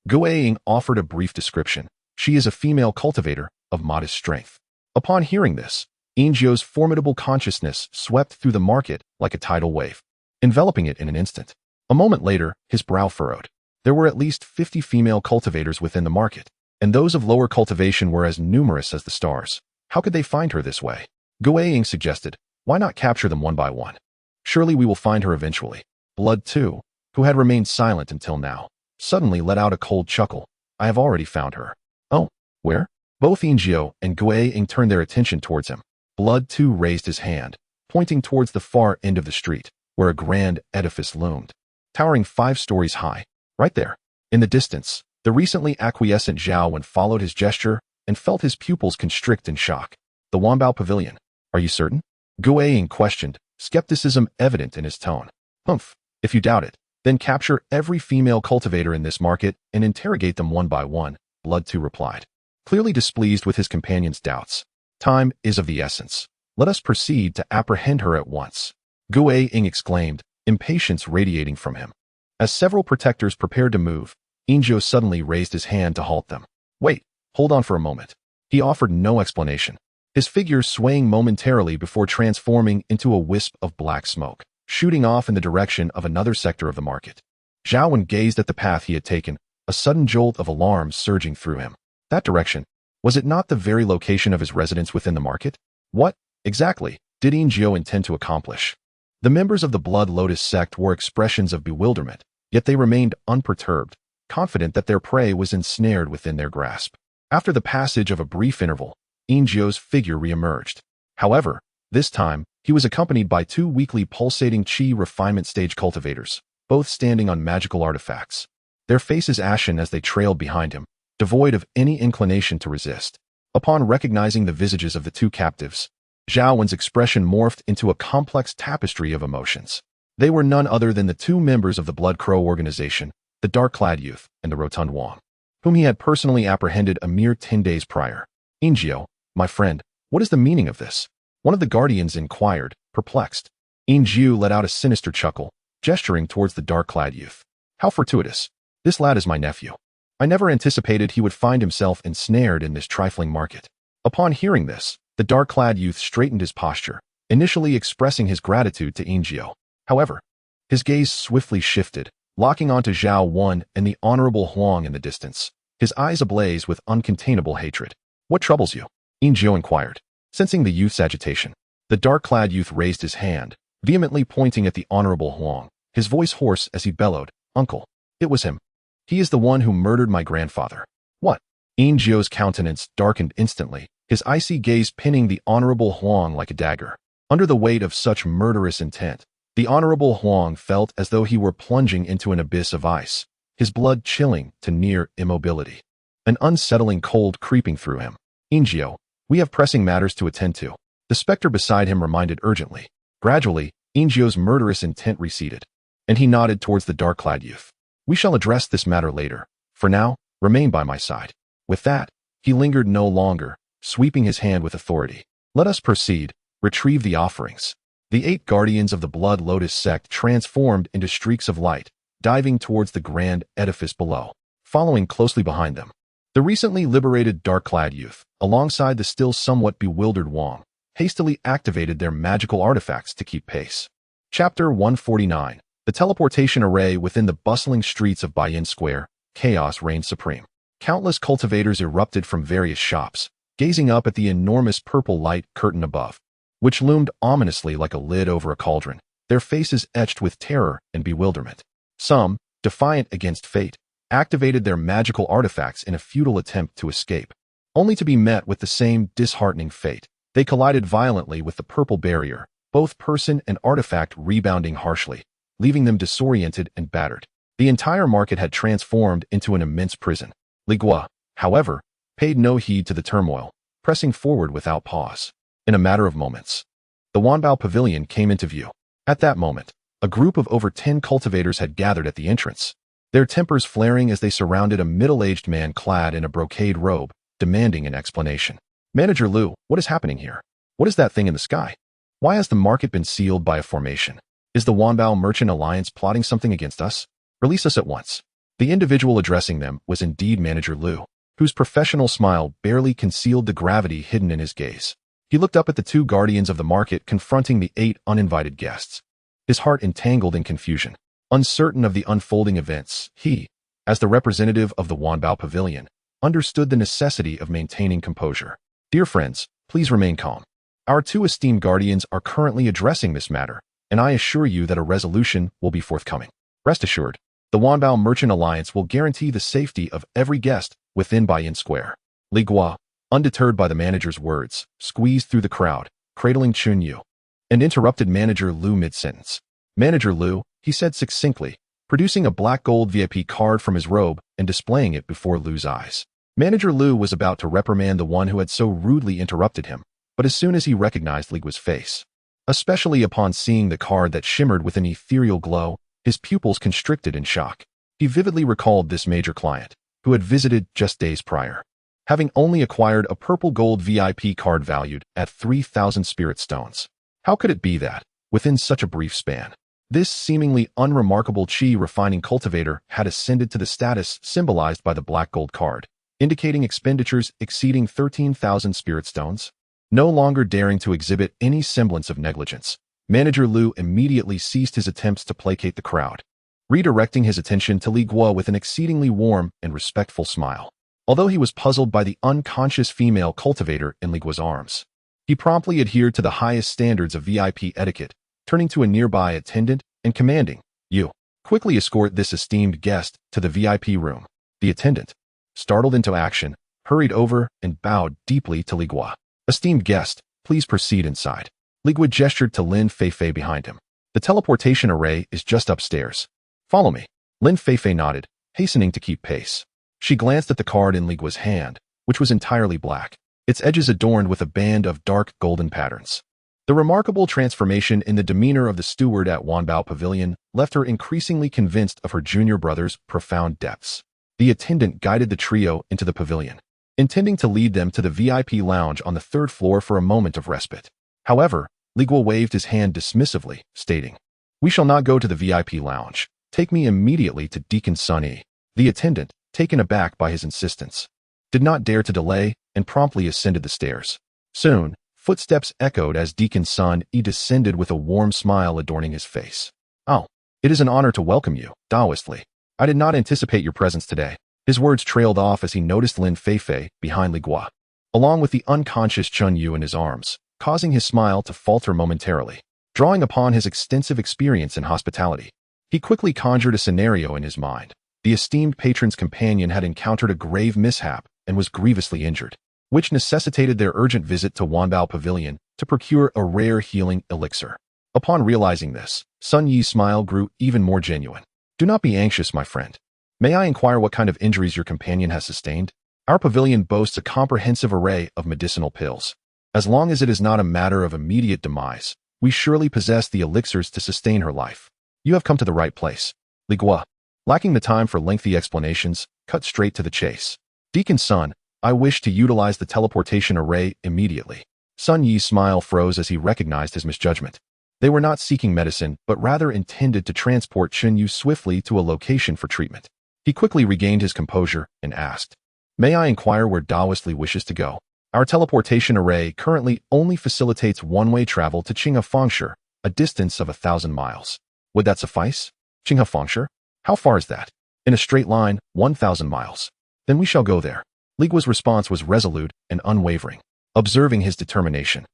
Gue Ying offered a brief description. She is a female cultivator of modest strength. Upon hearing this, Yin Jiu's formidable consciousness swept through the market like a tidal wave, enveloping it in an instant. A moment later, his brow furrowed. There were at least 50 female cultivators within the market, and those of lower cultivation were as numerous as the stars. How could they find her this way? Gue Ying suggested, "Why not capture them one by one? Surely we will find her eventually." Blood, too, who had remained silent until now, suddenly let out a cold chuckle. "I have already found her." "Oh, where?" Both Yin Jiu and Gue Ying turned their attention towards him. Blood, too, raised his hand, pointing towards the far end of the street, where a grand edifice loomed, towering 5 stories high. Right there, in the distance, the recently acquiescent Zhao followed his gesture and felt his pupils constrict in shock. "The Wanbao Pavilion. Are you certain?" Gue Ying questioned, skepticism evident in his tone. "Humph. If you doubt it, then capture every female cultivator in this market and interrogate them one by one," Blood 2 replied, clearly displeased with his companion's doubts. "Time is of the essence. Let us proceed to apprehend her at once," Gue Ying exclaimed, impatience radiating from him. As several protectors prepared to move, Yin Jiu suddenly raised his hand to halt them. "Wait, hold on for a moment." He offered no explanation, his figure swaying momentarily before transforming into a wisp of black smoke, shooting off in the direction of another sector of the market. Zhao gazed at the path he had taken, a sudden jolt of alarm surging through him. That direction, was it not the very location of his residence within the market? What, exactly, did Yin Jiu intend to accomplish? The members of the Blood Lotus sect wore expressions of bewilderment, yet they remained unperturbed, confident that their prey was ensnared within their grasp. After the passage of a brief interval, Yin Jiu's figure reemerged. However, this time, he was accompanied by 2 weakly pulsating qi refinement stage cultivators, both standing on magical artifacts. Their faces ashen as they trailed behind him, devoid of any inclination to resist. Upon recognizing the visages of the 2 captives, Zhao expression morphed into a complex tapestry of emotions. They were none other than the 2 members of the Blood Crow organization, the dark-clad youth and the rotund Wang, whom he had personally apprehended a mere 10 days prior. "Yin Jiu, my friend, what is the meaning of this?" one of the guardians inquired, perplexed. Yin Jiu let out a sinister chuckle, gesturing towards the dark-clad youth. "How fortuitous. This lad is my nephew. I never anticipated he would find himself ensnared in this trifling market." Upon hearing this, the dark-clad youth straightened his posture, initially expressing his gratitude to Yin Jiu. However, his gaze swiftly shifted, locking onto Zhao Wan and the Honorable Huang in the distance, his eyes ablaze with uncontainable hatred. "What troubles you?" Yin Jiu inquired. Sensing the youth's agitation, the dark-clad youth raised his hand, vehemently pointing at the Honorable Huang, his voice hoarse as he bellowed, "Uncle, it was him. He is the one who murdered my grandfather." "What?" Yin Jiu's countenance darkened instantly, his icy gaze pinning the Honorable Huang like a dagger. Under the weight of such murderous intent, the Honorable Huang felt as though he were plunging into an abyss of ice, his blood chilling to near immobility. An unsettling cold creeping through him. "Yin Jiu, we have pressing matters to attend to," the specter beside him reminded urgently. Gradually, Yin Jiu's murderous intent receded, and he nodded towards the dark-clad youth. "We shall address this matter later. For now, remain by my side." With that, he lingered no longer, sweeping his hand with authority. "Let us proceed. Retrieve the offerings." The 8 guardians of the Blood Lotus sect transformed into streaks of light, diving towards the grand edifice below, following closely behind them. The recently liberated dark-clad youth, alongside the still somewhat bewildered Wang, hastily activated their magical artifacts to keep pace. Chapter 149. The teleportation array. Within the bustling streets of Baiyin Square, chaos reigned supreme. Countless cultivators erupted from various shops, gazing up at the enormous purple light curtain above, which loomed ominously like a lid over a cauldron, their faces etched with terror and bewilderment. Some, defiant against fate, activated their magical artifacts in a futile attempt to escape, only to be met with the same disheartening fate. They collided violently with the purple barrier, both person and artifact rebounding harshly, leaving them disoriented and battered. The entire market had transformed into an immense prison. Li Guo, however, paid no heed to the turmoil, pressing forward without pause. In a matter of moments, the Wanbao Pavilion came into view. At that moment, a group of over 10 cultivators had gathered at the entrance, their tempers flaring as they surrounded a middle-aged man clad in a brocade robe, demanding an explanation. "Manager Lu, what is happening here? What is that thing in the sky? Why has the market been sealed by a formation? Is the Wanbao Merchant Alliance plotting something against us? Release us at once." The individual addressing them was indeed Manager Lu, whose professional smile barely concealed the gravity hidden in his gaze. He looked up at the 2 guardians of the market confronting the 8 uninvited guests, his heart entangled in confusion. Uncertain of the unfolding events, he, as the representative of the Wanbao Pavilion, understood the necessity of maintaining composure. "Dear friends, please remain calm. Our 2 esteemed guardians are currently addressing this matter, and I assure you that a resolution will be forthcoming. Rest assured, the Wanbao Merchant Alliance will guarantee the safety of every guest within Baiyin Square." Li Guo, undeterred by the manager's words, squeezed through the crowd, cradling Chun Yu, and interrupted Manager Lu mid-sentence. "Manager Lu," he said succinctly, producing a black gold VIP card from his robe and displaying it before Lu's eyes. Manager Lu was about to reprimand the one who had so rudely interrupted him, but as soon as he recognized Li Guo's face, especially upon seeing the card that shimmered with an ethereal glow, his pupils constricted in shock. He vividly recalled this major client, who had visited just days prior, having only acquired a purple gold VIP card valued at 3,000 spirit stones. How could it be that, within such a brief span, this seemingly unremarkable chi refining cultivator had ascended to the status symbolized by the black gold card, indicating expenditures exceeding 13,000 spirit stones? No longer daring to exhibit any semblance of negligence, Manager Lu immediately ceased his attempts to placate the crowd, redirecting his attention to Li Guo with an exceedingly warm and respectful smile. Although he was puzzled by the unconscious female cultivator in Li Guo's arms, he promptly adhered to the highest standards of VIP etiquette, turning to a nearby attendant and commanding, "You, quickly escort this esteemed guest to the VIP room." The attendant, startled into action, hurried over and bowed deeply to Li Guo. "Esteemed guest, please proceed inside." Li Guo gestured to Lin Feifei behind him. "The teleportation array is just upstairs. Follow me." Lin Feifei nodded, hastening to keep pace. She glanced at the card in Li Guo's hand, which was entirely black, its edges adorned with a band of dark golden patterns. The remarkable transformation in the demeanor of the steward at Wanbao Pavilion left her increasingly convinced of her junior brother's profound depths. The attendant guided the trio into the pavilion, intending to lead them to the VIP lounge on the 3rd floor for a moment of respite. However, Li Guo waved his hand dismissively, stating, "We shall not go to the VIP lounge. Take me immediately to Deacon Sun Yi." The attendant, taken aback by his insistence, did not dare to delay and promptly ascended the stairs. Soon, footsteps echoed as Deacon Sun Yi descended with a warm smile adorning his face. Oh, it is an honor to welcome you, Taoist Li. I did not anticipate your presence today. His words trailed off as he noticed Lin Feifei behind Li Guo, along with the unconscious Chun Yu in his arms, causing his smile to falter momentarily. Drawing upon his extensive experience in hospitality, he quickly conjured a scenario in his mind. The esteemed patron's companion had encountered a grave mishap and was grievously injured, which necessitated their urgent visit to Wanbao Pavilion to procure a rare healing elixir. Upon realizing this, Sun Yi's smile grew even more genuine. Do not be anxious, my friend. May I inquire what kind of injuries your companion has sustained? Our pavilion boasts a comprehensive array of medicinal pills. As long as it is not a matter of immediate demise, we surely possess the elixirs to sustain her life. You have come to the right place. Li Guo, lacking the time for lengthy explanations, cut straight to the chase. Deacon Sun, I wish to utilize the teleportation array immediately. Sun Yi's smile froze as he recognized his misjudgment. They were not seeking medicine, but rather intended to transport Chun Yu swiftly to a location for treatment. He quickly regained his composure and asked, May I inquire where Taoist Li wishes to go? Our teleportation array currently only facilitates one-way travel to Qinghe Fengshe, a distance of 1,000 miles. Would that suffice? Qinghe Fengshe? How far is that? In a straight line, 1,000 miles. Then we shall go there. Li Guo's response was resolute and unwavering. Observing his determination,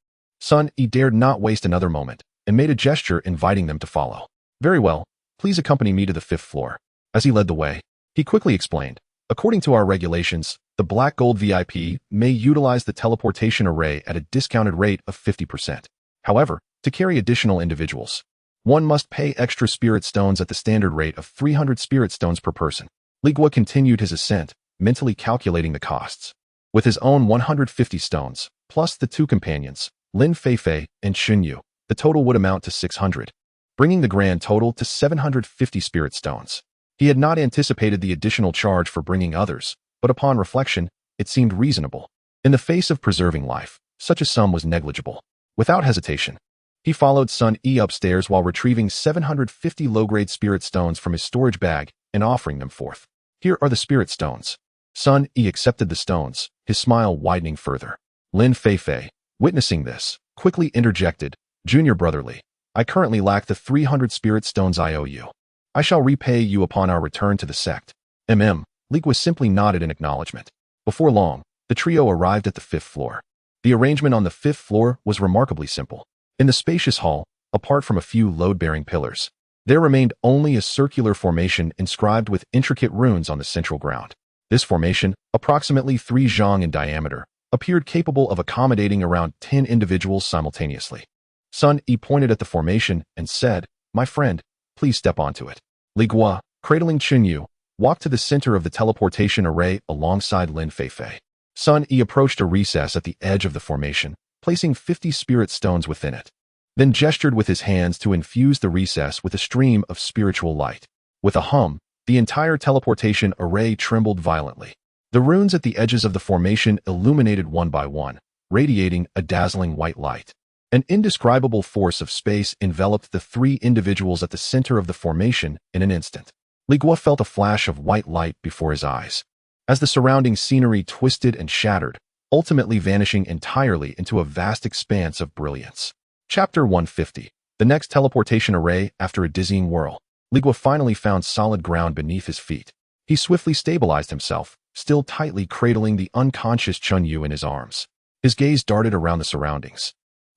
Sun Yi dared not waste another moment and made a gesture inviting them to follow. Very well, please accompany me to the 5th floor. As he led the way, he quickly explained, according to our regulations, the Black Gold VIP may utilize the teleportation array at a discounted rate of 50%. However, to carry additional individuals, one must pay extra spirit stones at the standard rate of 300 spirit stones per person. Li Guo continued his ascent, mentally calculating the costs. With his own 150 stones, plus the 2 companions, Lin Feifei and Chun Yu, the total would amount to 600, bringing the grand total to 750 spirit stones. He had not anticipated the additional charge for bringing others, but upon reflection, it seemed reasonable. In the face of preserving life, such a sum was negligible. Without hesitation, he followed Sun Yi upstairs while retrieving 750 low-grade spirit stones from his storage bag and offering them forth. Here are the spirit stones. Sun Yi accepted the stones, his smile widening further. Lin Feifei, witnessing this, quickly interjected, Junior Brother Li, I currently lack the 300 spirit stones I owe you. I shall repay you upon our return to the sect. Li Guo simply nodded in acknowledgement. Before long, the trio arrived at the 5th floor. The arrangement on the 5th floor was remarkably simple. In the spacious hall, apart from a few load-bearing pillars, there remained only a circular formation inscribed with intricate runes on the central ground. This formation, approximately 3 zhang in diameter, appeared capable of accommodating around 10 individuals simultaneously. Sun Yi pointed at the formation and said, My friend, please step onto it. Li Guo, cradling Chun Yu, walked to the center of the teleportation array alongside Lin Feifei. Sun Yi approached a recess at the edge of the formation, placing 50 spirit stones within it, then gestured with his hands to infuse the recess with a stream of spiritual light. With a hum, the entire teleportation array trembled violently. The runes at the edges of the formation illuminated one by one, radiating a dazzling white light. An indescribable force of space enveloped the 3 individuals at the center of the formation in an instant. Li Guo felt a flash of white light before his eyes, as the surrounding scenery twisted and shattered, ultimately vanishing entirely into a vast expanse of brilliance. Chapter 150. The next teleportation array after a dizzying whirl. Li Guo finally found solid ground beneath his feet. He swiftly stabilized himself, still tightly cradling the unconscious Chun Yu in his arms. His gaze darted around the surroundings.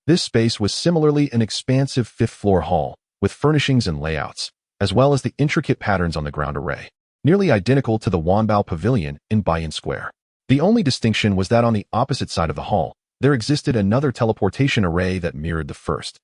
This space was similarly an expansive 5th-floor hall, with furnishings and layouts, as well as the intricate patterns on the ground array, nearly identical to the Wanbao Pavilion in Baiyan Square. The only distinction was that on the opposite side of the hall, there existed another teleportation array that mirrored the first.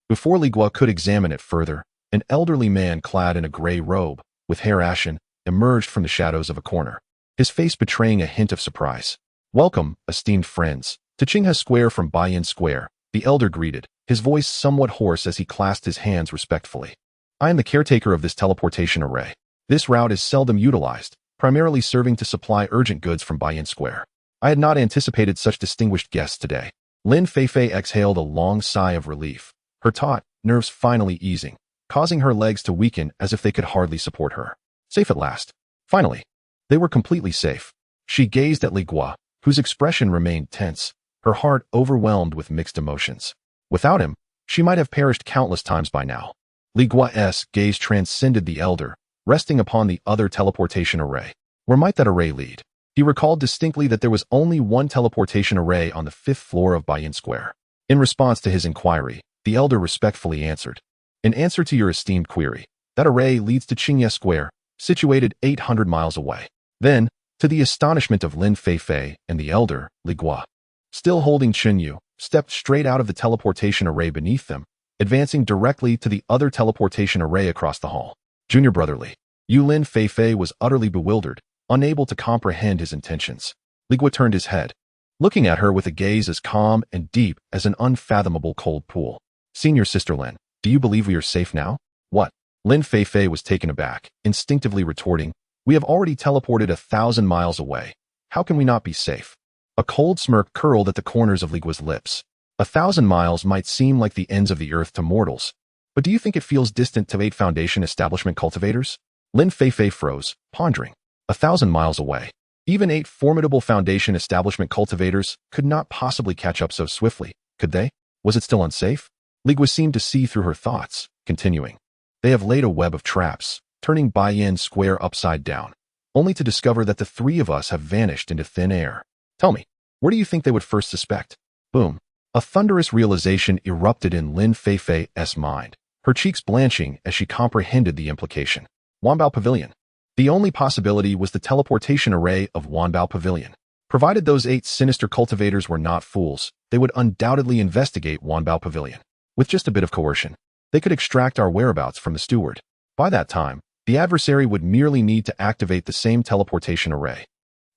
Before Li Guo could examine it further, an elderly man clad in a gray robe, with hair ashen, emerged from the shadows of a corner, his face betraying a hint of surprise. Welcome, esteemed friends, to Qinghe Square from Baiyan Square, the elder greeted, his voice somewhat hoarse as he clasped his hands respectfully. I am the caretaker of this teleportation array. This route is seldom utilized, primarily serving to supply urgent goods from Baiyan Square. I had not anticipated such distinguished guests today. Lin Feifei exhaled a long sigh of relief, her taut nerves finally easing, causing her legs to weaken as if they could hardly support her. Safe at last. Finally. They were completely safe. She gazed at Li Guo, whose expression remained tense, her heart overwhelmed with mixed emotions. Without him, she might have perished countless times by now. Li Guo's gaze transcended the elder, resting upon the other teleportation array. Where might that array lead? He recalled distinctly that there was only one teleportation array on the 5th floor of Baiyin Square. In response to his inquiry, the elder respectfully answered, "In answer to your esteemed query, that array leads to Qingye Square, situated 800 miles away." Then, to the astonishment of Lin Feifei and the elder, Li Guo, still holding Qingye, stepped straight out of the teleportation array beneath them, advancing directly to the other teleportation array across the hall. Junior brother Li. Lin Feifei was utterly bewildered, unable to comprehend his intentions. Li Guo turned his head, looking at her with a gaze as calm and deep as an unfathomable cold pool. "Senior sister Lin, do you believe we are safe now?" "What?" Lin Feifei was taken aback, instinctively retorting, "We have already teleported 1,000 miles away. How can we not be safe?" A cold smirk curled at the corners of Li Guo's lips. 1,000 miles might seem like the ends of the earth to mortals, but do you think it feels distant to 8 Foundation establishment cultivators? Lin Feifei froze, pondering. 1,000 miles away. Even 8 formidable Foundation establishment cultivators could not possibly catch up so swiftly, could they? Was it still unsafe? Li Guo seemed to see through her thoughts, continuing. "They have laid a web of traps, turning Baiyin Square upside down, only to discover that the 3 of us have vanished into thin air. Tell me, where do you think they would first suspect?" Boom. A thunderous realization erupted in Lin Feifei's mind, her cheeks blanching as she comprehended the implication. Wanbao Pavilion. The only possibility was the teleportation array of Wanbao Pavilion. Provided those 8 sinister cultivators were not fools, they would undoubtedly investigate Wanbao Pavilion. With just a bit of coercion, they could extract our whereabouts from the steward. By that time, the adversary would merely need to activate the same teleportation array.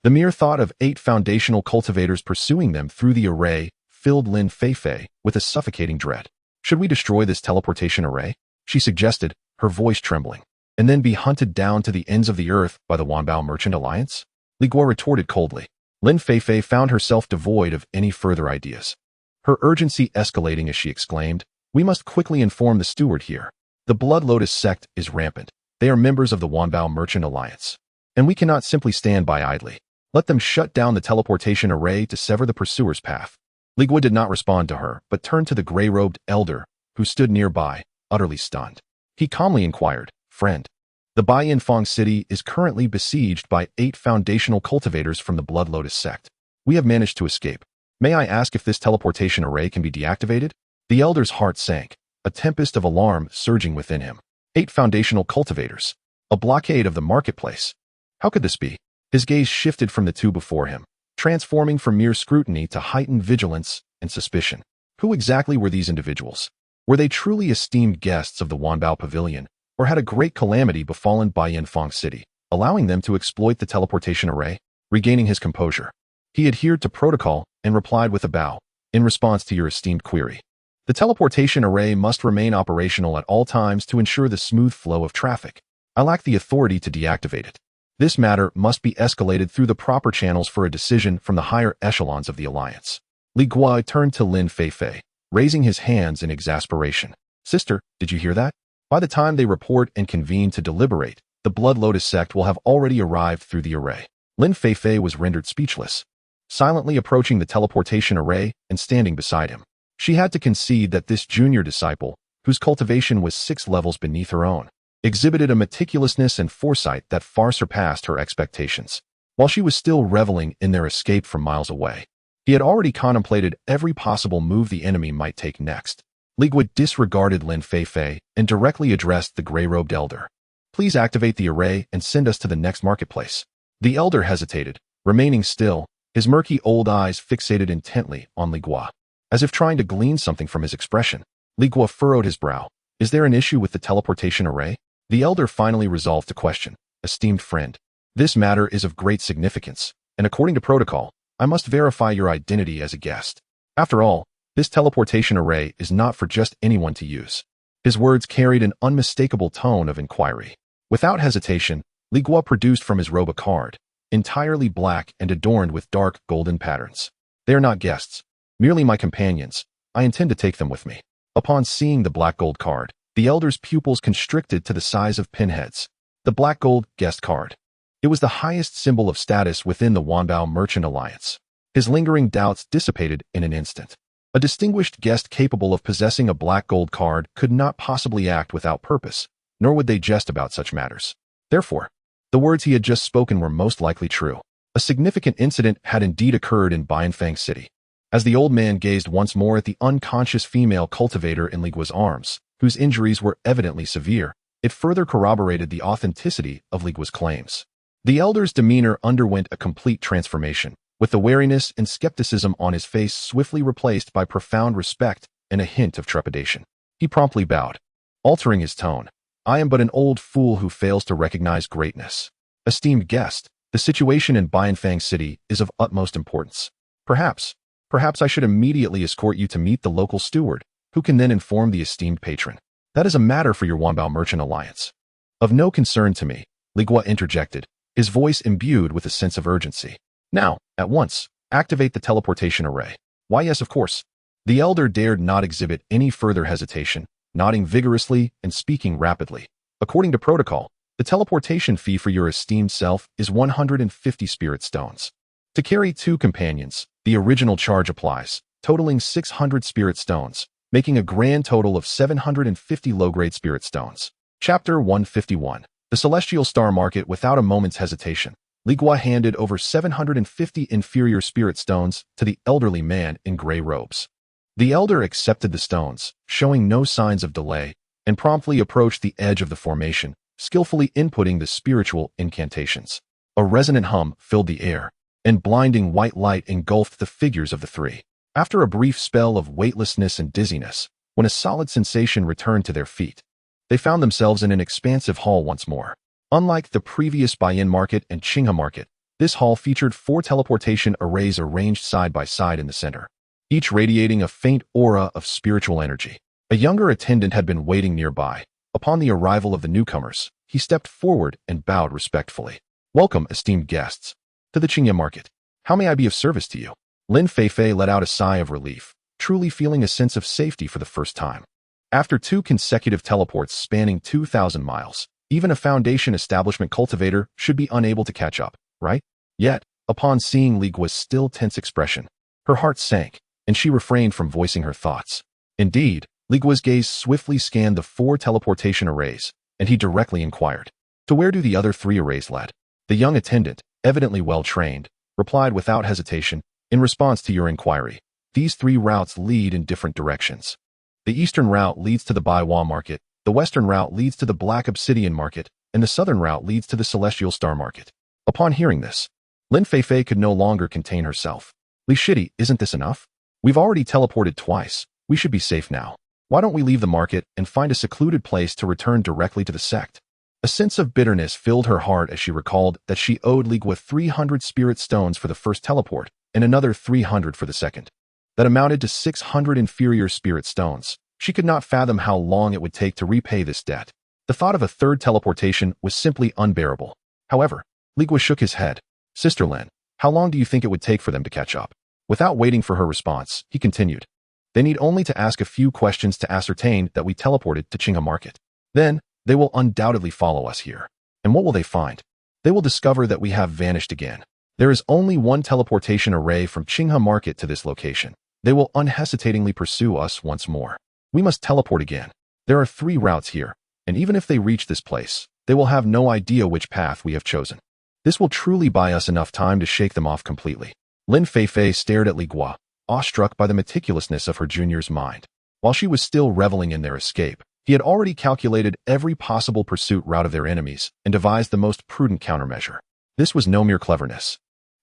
The mere thought of 8 foundational cultivators pursuing them through the array filled Lin Feifei with a suffocating dread. "Should we destroy this teleportation array?" she suggested, her voice trembling, "and then be hunted down to the ends of the earth by the Wanbao Merchant Alliance?" Li Guo retorted coldly. Lin Feifei found herself devoid of any further ideas. Her urgency escalating as she exclaimed, "We must quickly inform the steward here. The Blood Lotus sect is rampant. They are members of the Wanbao Merchant Alliance, and we cannot simply stand by idly. Let them shut down the teleportation array to sever the pursuer's path." Li Guo did not respond to her, but turned to the gray-robed elder, who stood nearby, utterly stunned. He calmly inquired, "Friend, the Baiyin Fong city is currently besieged by 8 foundational cultivators from the Blood Lotus sect. We have managed to escape. May I ask if this teleportation array can be deactivated?" The elder's heart sank, a tempest of alarm surging within him. 8 foundational cultivators. A blockade of the marketplace. How could this be? His gaze shifted from the 2 before him, transforming from mere scrutiny to heightened vigilance and suspicion. Who exactly were these individuals? Were they truly esteemed guests of the Wanbao Pavilion, or had a great calamity befallen Baiyin Fong City, allowing them to exploit the teleportation array? Regaining his composure, he adhered to protocol and replied with a bow, "In response to your esteemed query, the teleportation array must remain operational at all times to ensure the smooth flow of traffic. I lack the authority to deactivate it. This matter must be escalated through the proper channels for a decision from the higher echelons of the alliance." Li Guo turned to Lin Feifei, raising his hands in exasperation. "Sister, did you hear that? By the time they report and convene to deliberate, the Blood Lotus sect will have already arrived through the array." Lin Feifei was rendered speechless, silently approaching the teleportation array and standing beside him. She had to concede that this junior disciple, whose cultivation was 6 levels beneath her own, exhibited a meticulousness and foresight that far surpassed her expectations. While she was still reveling in their escape from miles away, he had already contemplated every possible move the enemy might take next. Li Guo disregarded Lin Feifei and directly addressed the gray-robed elder. "Please activate the array and send us to the next marketplace." The elder hesitated, remaining still, his murky old eyes fixated intently on Li Guo, as if trying to glean something from his expression. Li Guo furrowed his brow. "Is there an issue with the teleportation array?" The elder finally resolved to question. "Esteemed friend, this matter is of great significance, and according to protocol, I must verify your identity as a guest. After all, this teleportation array is not for just anyone to use." His words carried an unmistakable tone of inquiry. Without hesitation, Li Guo produced from his robe a card, entirely black and adorned with dark golden patterns. "They are not guests, merely my companions. I intend to take them with me." Upon seeing the black gold card, the elder's pupils constricted to the size of pinheads. The black gold guest card. It was the highest symbol of status within the Wanbao Merchant Alliance. His lingering doubts dissipated in an instant. A distinguished guest capable of possessing a black gold card could not possibly act without purpose, nor would they jest about such matters. Therefore, the words he had just spoken were most likely true. A significant incident had indeed occurred in Bianfang City. As the old man gazed once more at the unconscious female cultivator in Li Guo's arms, whose injuries were evidently severe, it further corroborated the authenticity of Li Guo's claims. The elder's demeanor underwent a complete transformation, with the wariness and skepticism on his face swiftly replaced by profound respect and a hint of trepidation. He promptly bowed, altering his tone. "I am but an old fool who fails to recognize greatness. Esteemed guest, the situation in Bianfang City is of utmost importance. Perhaps I should immediately escort you to meet the local steward, who can then inform the esteemed patron. That is a matter for your Wanbao Merchant Alliance." "Of no concern to me," Li Guo interjected, his voice imbued with a sense of urgency. "Now, at once, activate the teleportation array." "Why, yes, of course." The elder dared not exhibit any further hesitation, nodding vigorously and speaking rapidly. "According to protocol, the teleportation fee for your esteemed self is 150 spirit stones. To carry 2 companions, the original charge applies, totaling 600 spirit stones, making a grand total of 750 low-grade spirit stones. Chapter 151. The Celestial Star Market. Without a moment's hesitation, Li Guo handed over 750 inferior spirit stones to the elderly man in gray robes. The elder accepted the stones, showing no signs of delay, and promptly approached the edge of the formation, skillfully inputting the spiritual incantations. A resonant hum filled the air, and blinding white light engulfed the figures of the three. After a brief spell of weightlessness and dizziness, when a solid sensation returned to their feet, they found themselves in an expansive hall once more. Unlike the previous Baiyan Market and Qinghe Market, this hall featured 4 teleportation arrays arranged side by side in the center, each radiating a faint aura of spiritual energy. A younger attendant had been waiting nearby. Upon the arrival of the newcomers, he stepped forward and bowed respectfully. "Welcome, esteemed guests, to the Qinghe Market. How may I be of service to you?" Lin Feifei let out a sigh of relief, truly feeling a sense of safety for the first time. After 2 consecutive teleports spanning 2,000 miles, even a foundation establishment cultivator should be unable to catch up, right? Yet, upon seeing Li Guo's still tense expression, her heart sank, and she refrained from voicing her thoughts. Indeed, Li Guo's gaze swiftly scanned the 4 teleportation arrays, and he directly inquired, "To where do the other 3 arrays lead?" The young attendant, evidently well-trained, replied without hesitation, "In response to your inquiry, these 3 routes lead in different directions. The eastern route leads to the Baiwa Market, the western route leads to the Black Obsidian Market, and the southern route leads to the Celestial Star Market." Upon hearing this, Lin Feifei could no longer contain herself. "Li Shidi, isn't this enough? We've already teleported twice. We should be safe now. Why don't we leave the market and find a secluded place to return directly to the sect?" A sense of bitterness filled her heart as she recalled that she owed Li Guo 300 spirit stones for the first teleport and another 300 for the second. That amounted to 600 inferior spirit stones. She could not fathom how long it would take to repay this debt. The thought of a third teleportation was simply unbearable. However, Li Guo shook his head. "Sister Lin, how long do you think it would take for them to catch up?" Without waiting for her response, he continued, "They need only to ask a few questions to ascertain that we teleported to Qinghe Market. Then, they will undoubtedly follow us here. And what will they find? They will discover that we have vanished again. There is only one teleportation array from Qinghe Market to this location. They will unhesitatingly pursue us once more. We must teleport again. There are 3 routes here, and even if they reach this place, they will have no idea which path we have chosen. This will truly buy us enough time to shake them off completely." Lin Feifei stared at Li Guo, awestruck by the meticulousness of her junior's mind. While she was still reveling in their escape, he had already calculated every possible pursuit route of their enemies and devised the most prudent countermeasure. This was no mere cleverness.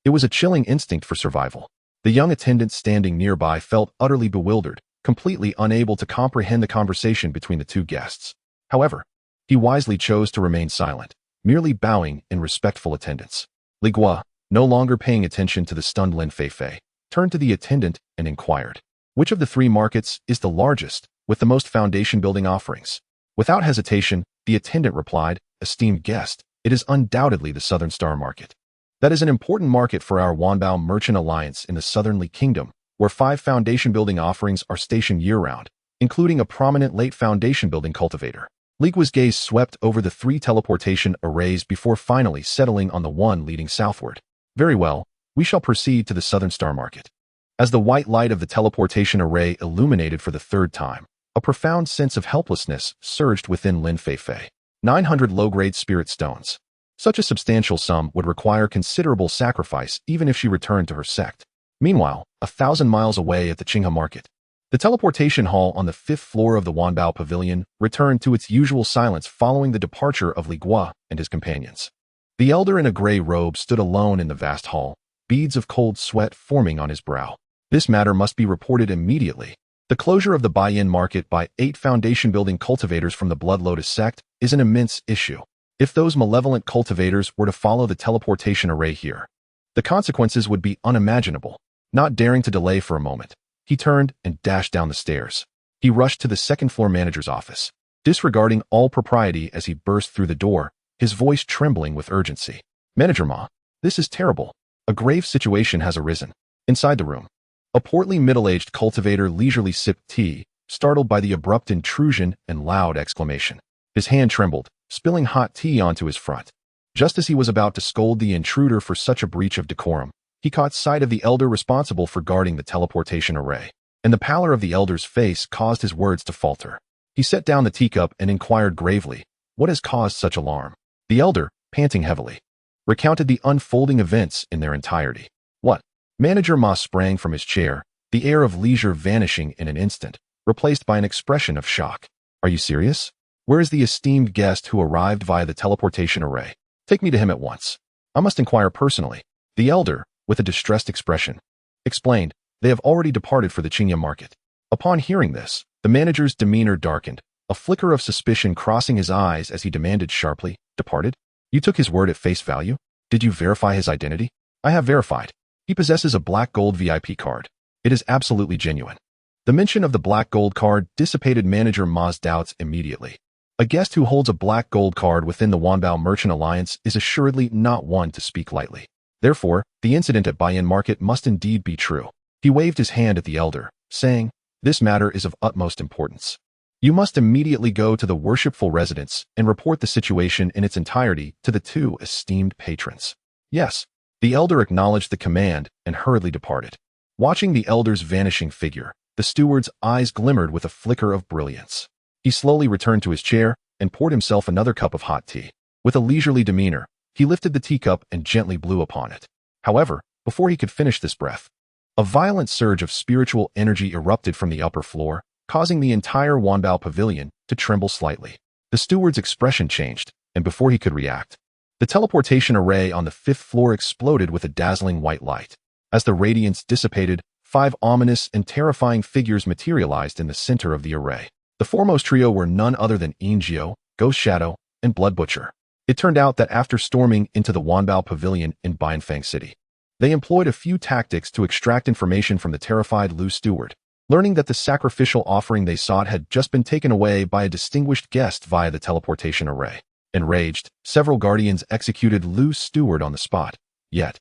It was a chilling instinct for survival. The young attendant standing nearby felt utterly bewildered, completely unable to comprehend the conversation between the 2 guests. However, he wisely chose to remain silent, merely bowing in respectful attendance. Li Guo, no longer paying attention to the stunned Lin Feifei, turned to the attendant and inquired, "Which of the 3 markets is the largest, with the most foundation-building offerings?" Without hesitation, the attendant replied, "Esteemed guest, it is undoubtedly the Southern Star Market. That is an important market for our Wanbao Merchant Alliance in the Southern Li Kingdom, where 5 foundation-building offerings are stationed year-round, including a prominent late foundation-building cultivator." Li Guo's gaze swept over the 3 teleportation arrays before finally settling on the one leading southward. "Very well, we shall proceed to the Southern Star Market." As the white light of the teleportation array illuminated for the third time, a profound sense of helplessness surged within Lin Feifei. 900 low-grade spirit stones. Such a substantial sum would require considerable sacrifice even if she returned to her sect. Meanwhile, 1,000 miles away at the Qinghe market, the teleportation hall on the 5th floor of the Wanbao Pavilion returned to its usual silence following the departure of Li Guo and his companions. The elder in a gray robe stood alone in the vast hall, beads of cold sweat forming on his brow. This matter must be reported immediately. The closure of the Baiyin market by 8 foundation-building cultivators from the Blood Lotus sect is an immense issue. If those malevolent cultivators were to follow the teleportation array here, the consequences would be unimaginable. Not daring to delay for a moment, he turned and dashed down the stairs. He rushed to the second-floor manager's office, disregarding all propriety as he burst through the door, his voice trembling with urgency. "Manager Ma, this is terrible. A grave situation has arisen." Inside the room, a portly middle-aged cultivator leisurely sipped tea, startled by the abrupt intrusion and loud exclamation. His hand trembled, spilling hot tea onto his front. Just as he was about to scold the intruder for such a breach of decorum, he caught sight of the elder responsible for guarding the teleportation array, and the pallor of the elder's face caused his words to falter. He set down the teacup and inquired gravely, "What has caused such alarm?" The elder, panting heavily, recounted the unfolding events in their entirety. "What?" Manager Ma sprang from his chair, the air of leisure vanishing in an instant, replaced by an expression of shock. "Are you serious? Where is the esteemed guest who arrived via the teleportation array? Take me to him at once. I must inquire personally." The elder, with a distressed expression, explained, "They have already departed for the Qingye market." Upon hearing this, the manager's demeanor darkened, a flicker of suspicion crossing his eyes as he demanded sharply, "Departed? You took his word at face value? Did you verify his identity?" "I have verified. He possesses a black gold VIP card. It is absolutely genuine." The mention of the black gold card dissipated Manager Ma's doubts immediately. A guest who holds a black gold card within the Wanbao Merchant Alliance is assuredly not one to speak lightly. Therefore, the incident at Baiyin Market must indeed be true. He waved his hand at the elder, saying, "This matter is of utmost importance. You must immediately go to the worshipful residence and report the situation in its entirety to the 2 esteemed patrons." "Yes." The elder acknowledged the command and hurriedly departed. Watching the elder's vanishing figure, the steward's eyes glimmered with a flicker of brilliance. He slowly returned to his chair and poured himself another cup of hot tea. With a leisurely demeanor, he lifted the teacup and gently blew upon it. However, before he could finish this breath, a violent surge of spiritual energy erupted from the upper floor, causing the entire Wanbao Pavilion to tremble slightly. The steward's expression changed, and before he could react, the teleportation array on the 5th floor exploded with a dazzling white light. As the radiance dissipated, 5 ominous and terrifying figures materialized in the center of the array. The foremost trio were none other than Ingio, Ghost Shadow, and Blood Butcher. It turned out that after storming into the Wanbao Pavilion in Bainfang City, they employed a few tactics to extract information from the terrified Lu steward. Learning that the sacrificial offering they sought had just been taken away by a distinguished guest via the teleportation array. Enraged, several guardians executed Lu's steward on the spot. Yet,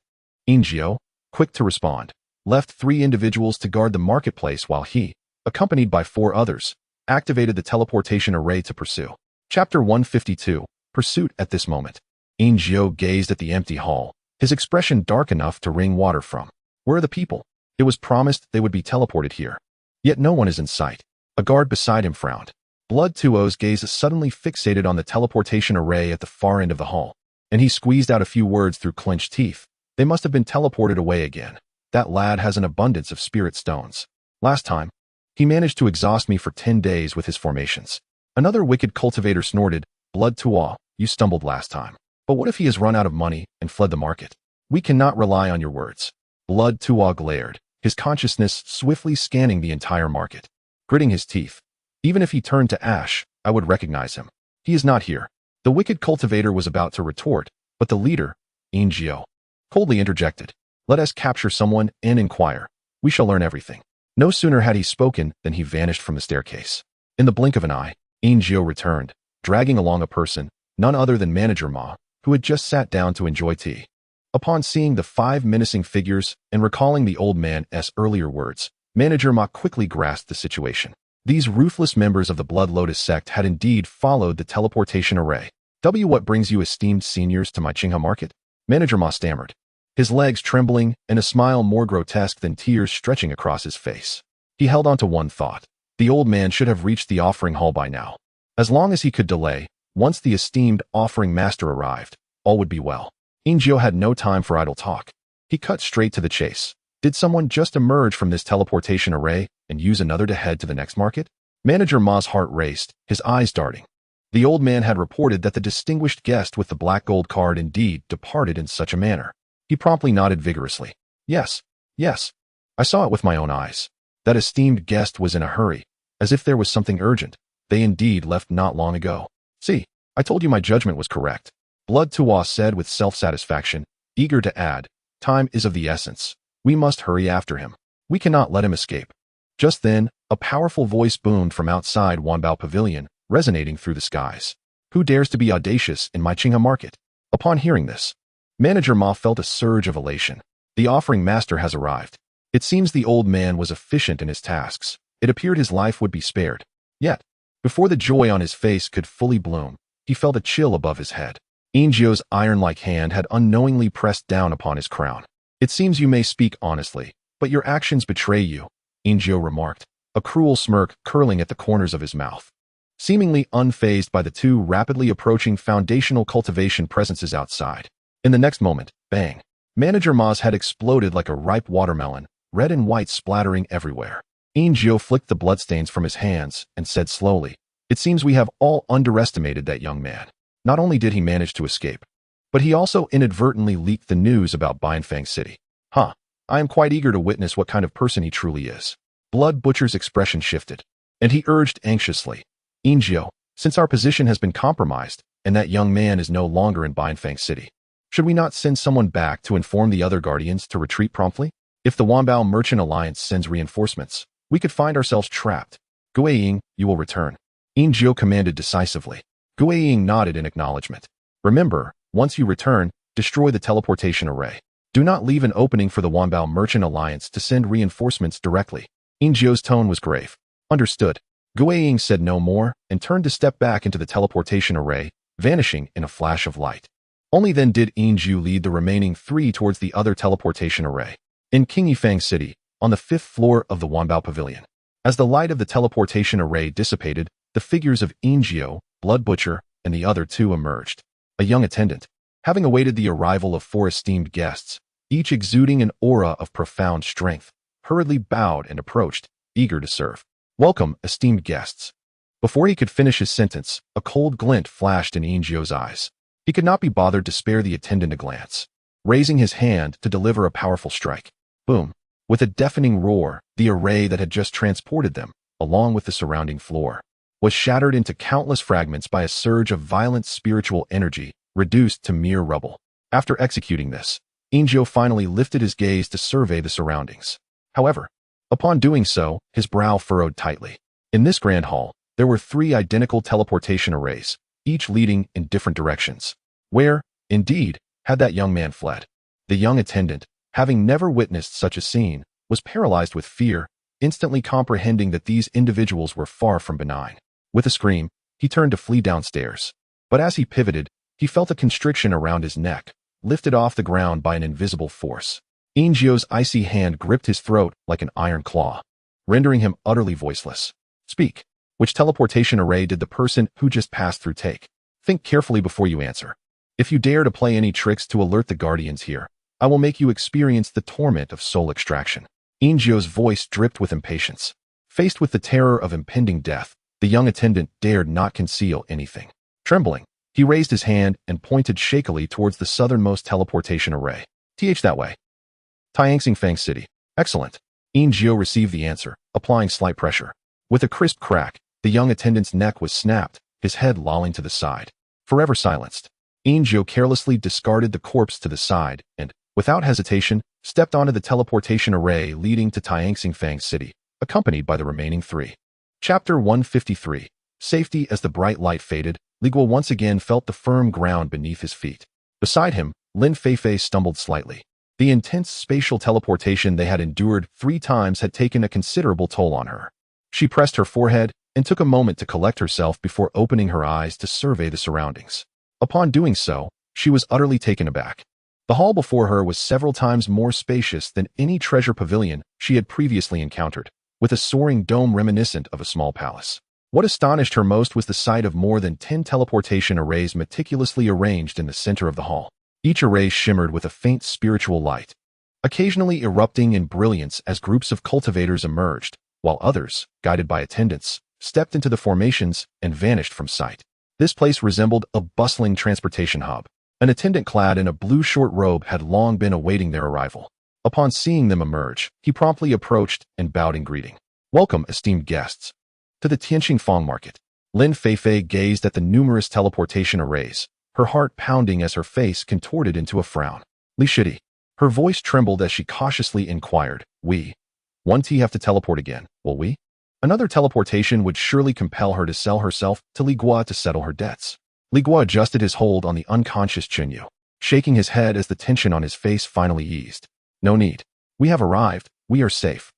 Ingio, quick to respond, left 3 individuals to guard the marketplace while he, accompanied by 4 others, activated the teleportation array to pursue. Chapter 152, Pursuit. At this moment, Ingio gazed at the empty hall, his expression dark enough to wring water from. Where are the people? It was promised they would be teleported here. Yet no one is in sight. A guard beside him frowned. Blood Tuo's gaze suddenly fixated on the teleportation array at the far end of the hall, and he squeezed out a few words through clenched teeth. "They must have been teleported away again. That lad has an abundance of spirit stones. Last time, he managed to exhaust me for 10 days with his formations." Another wicked cultivator snorted, "Blood Tuo, you stumbled last time. But what if he has run out of money and fled the market? We cannot rely on your words." Blood Tuo glared, his consciousness swiftly scanning the entire market. Gritting his teeth, "Even if he turned to ash, I would recognize him. He is not here." The wicked cultivator was about to retort, but the leader, Ingio, coldly interjected, "Let us capture someone and inquire. We shall learn everything." No sooner had he spoken than he vanished from the staircase. In the blink of an eye, Ingio returned, dragging along a person, none other than Manager Ma, who had just sat down to enjoy tea. Upon seeing the 5 menacing figures and recalling the old man's earlier words, Manager Ma quickly grasped the situation. These ruthless members of the Blood Lotus sect had indeed followed the teleportation array. "What brings you esteemed seniors to my Qinghe market?" Manager Ma stammered. his legs trembling and a smile more grotesque than tears stretching across his face. He held on to one thought. The old man should have reached the offering hall by now. As long as he could delay, once the esteemed offering master arrived, all would be well. Ingio had no time for idle talk. He cut straight to the chase. Did someone just emerge from this teleportation array and use another to head to the next market? Manager Ma's heart raced, his eyes darting. The old man had reported that the distinguished guest with the black gold card indeed departed in such a manner. He promptly nodded vigorously. Yes, yes. I saw it with my own eyes. That esteemed guest was in a hurry, as if there was something urgent. They indeed left not long ago. See, I told you my judgment was correct. Blood Tuwa said with self-satisfaction, eager to add, time is of the essence. We must hurry after him. We cannot let him escape. Just then, a powerful voice boomed from outside Wanbao Pavilion, resonating through the skies. Who dares to be audacious in my Qinghe market? Upon hearing this, Manager Ma felt a surge of elation. The offering master has arrived. It seems the old man was efficient in his tasks. It appeared his life would be spared. Yet, before the joy on his face could fully bloom, he felt a chill above his head. Ingio's iron-like hand had unknowingly pressed down upon his crown. It seems you may speak honestly, but your actions betray you, Ingio remarked, a cruel smirk curling at the corners of his mouth. Seemingly unfazed by the two rapidly approaching foundational cultivation presences outside. In the next moment, bang! Manager Ma's head exploded like a ripe watermelon, red and white splattering everywhere. Ingio flicked the bloodstains from his hands and said slowly, it seems we have all underestimated that young man. Not only did he manage to escape, but he also inadvertently leaked the news about Binfang City. I am quite eager to witness what kind of person he truly is. Blood Butcher's expression shifted, and he urged anxiously, Ingio, since our position has been compromised, and that young man is no longer in Binfang City, should we not send someone back to inform the other guardians to retreat promptly? If the Wanbao Merchant Alliance sends reinforcements, we could find ourselves trapped. Guiying, you will return. Ingio commanded decisively. Guiying nodded in acknowledgement. Remember, once you return, destroy the teleportation array. Do not leave an opening for the Wanbao Merchant Alliance to send reinforcements directly. Ingio's tone was grave. Understood. Guiying said no more and turned to step back into the teleportation array, vanishing in a flash of light. Only then did Ingio lead the remaining three towards the other teleportation array. In Qingyifang City, on the 5th floor of the Wanbao Pavilion. As the light of the teleportation array dissipated, the figures of Ingio, Blood Butcher, and the other two emerged. A young attendant, having awaited the arrival of 4 esteemed guests, each exuding an aura of profound strength, hurriedly bowed and approached, eager to serve. Welcome, esteemed guests. Before he could finish his sentence, a cold glint flashed in Ingio's eyes. He could not be bothered to spare the attendant a glance. Raising his hand to deliver a powerful strike. Boom. With a deafening roar, the array that had just transported them, along with the surrounding floor, was shattered into countless fragments by a surge of violent spiritual energy, reduced to mere rubble. After executing this, Ingio finally lifted his gaze to survey the surroundings. However, upon doing so, his brow furrowed tightly. In this grand hall, there were 3 identical teleportation arrays, each leading in different directions. Where, indeed, had that young man fled? The young attendant, having never witnessed such a scene, was paralyzed with fear, instantly comprehending that these individuals were far from benign. With a scream, he turned to flee downstairs. But as he pivoted, he felt a constriction around his neck, lifted off the ground by an invisible force. Ingio's icy hand gripped his throat like an iron claw, rendering him utterly voiceless. Speak. Which teleportation array did the person who just passed through take? Think carefully before you answer. If you dare to play any tricks to alert the guardians here, I will make you experience the torment of soul extraction. Ingio's voice dripped with impatience. Faced with the terror of impending death, the young attendant dared not conceal anything. Trembling, he raised his hand and pointed shakily towards the southernmost teleportation array. That way. Fang City. Excellent. Ingio received the answer, applying slight pressure. With a crisp crack, the young attendant's neck was snapped, his head lolling to the side. Forever silenced. Ingio carelessly discarded the corpse to the side and, without hesitation, stepped onto the teleportation array leading to Fang City, accompanied by the remaining 3. Chapter 153. Safety. As the bright light faded, Li Guo once again felt the firm ground beneath his feet. Beside him, Lin Feifei stumbled slightly. The intense spatial teleportation they had endured 3 times had taken a considerable toll on her. She pressed her forehead and took a moment to collect herself before opening her eyes to survey the surroundings. Upon doing so, she was utterly taken aback. The hall before her was several times more spacious than any treasure pavilion she had previously encountered, with a soaring dome reminiscent of a small palace. What astonished her most was the sight of more than 10 teleportation arrays meticulously arranged in the center of the hall. Each array shimmered with a faint spiritual light, occasionally erupting in brilliance as groups of cultivators emerged, while others, guided by attendants, stepped into the formations and vanished from sight. This place resembled a bustling transportation hub. An attendant clad in a blue short robe had long been awaiting their arrival. Upon seeing them emerge, he promptly approached and bowed in greeting. "Welcome, esteemed guests, to the Tianqing market." Lin Feifei gazed at the numerous teleportation arrays, her heart pounding as her face contorted into a frown. "Li Shidi." Her voice trembled as she cautiously inquired, "We won't have to teleport again, will we?" Another teleportation would surely compel her to sell herself to Li Guo to settle her debts. Li Guo adjusted his hold on the unconscious Chenyu, shaking his head as the tension on his face finally eased. "No need. We have arrived. We are safe."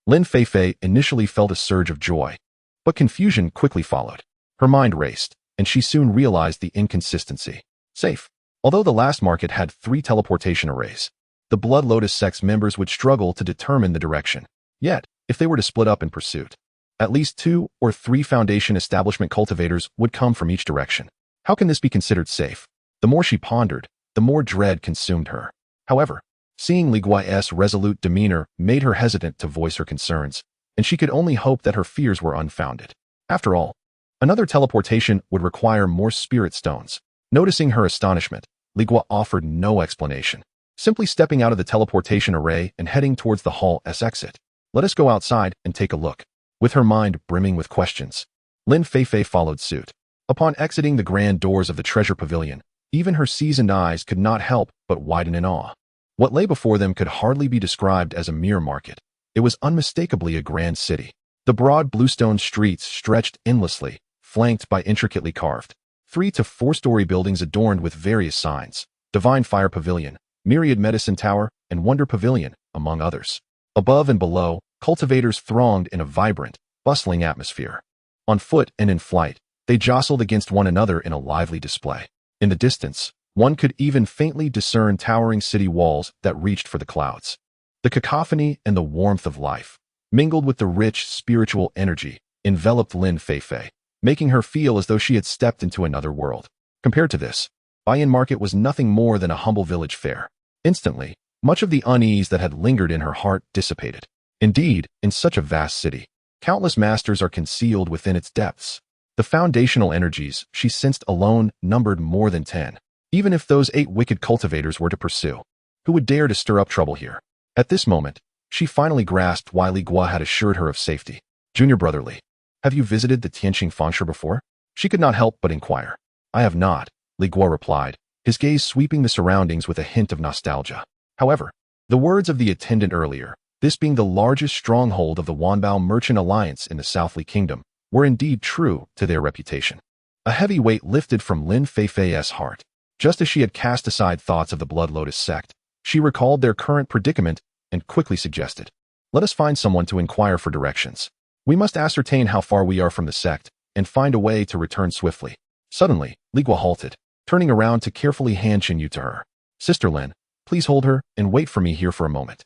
Lin Feifei initially felt a surge of joy, but confusion quickly followed. Her mind raced, and she soon realized the inconsistency. Safe. Although the last market had 3 teleportation arrays, the Blood Lotus sect's members would struggle to determine the direction. Yet, if they were to split up in pursuit, at least 2 or 3 Foundation establishment cultivators would come from each direction. How can this be considered safe? The more she pondered, the more dread consumed her. However, seeing Li Guo's resolute demeanor made her hesitant to voice her concerns, and she could only hope that her fears were unfounded. After all, another teleportation would require more spirit stones. Noticing her astonishment, Li Guo offered no explanation, simply stepping out of the teleportation array and heading towards the hall's exit. "Let us go outside and take a look." With her mind brimming with questions, Lin Feifei followed suit. Upon exiting the grand doors of the treasure pavilion, even her seasoned eyes could not help but widen in awe. What lay before them could hardly be described as a mere market. It was unmistakably a grand city. The broad bluestone streets stretched endlessly, flanked by intricately carved 3- to 4-story buildings adorned with various signs: Divine Fire Pavilion, Myriad Medicine Tower, and Wonder Pavilion, among others. Above and below, cultivators thronged in a vibrant, bustling atmosphere. On foot and in flight, they jostled against one another in a lively display. In the distance, one could even faintly discern towering city walls that reached for the clouds. The cacophony and the warmth of life, mingled with the rich spiritual energy, enveloped Lin Feifei, making her feel as though she had stepped into another world. Compared to this, Bayan Market was nothing more than a humble village fair. Instantly, much of the unease that had lingered in her heart dissipated. Indeed, in such a vast city, countless masters are concealed within its depths. The foundational energies she sensed alone numbered more than 10. Even if those 8 wicked cultivators were to pursue, who would dare to stir up trouble here? At this moment, she finally grasped why Li Guo had assured her of safety. "Junior brother Li, have you visited the Tianqing Fangshe before?" She could not help but inquire. "I have not," Li Guo replied, his gaze sweeping the surroundings with a hint of nostalgia. However, the words of the attendant earlier, this being the largest stronghold of the Wanbao Merchant Alliance in the Southly Kingdom, were indeed true to their reputation. A heavy weight lifted from Lin Feifei's heart. Just as she had cast aside thoughts of the Blood Lotus sect, she recalled their current predicament and quickly suggested, "Let us find someone to inquire for directions. We must ascertain how far we are from the sect and find a way to return swiftly." Suddenly, Li Guo halted, turning around to carefully hand Chenyu to her. "Sister Lin, please hold her and wait for me here for a moment."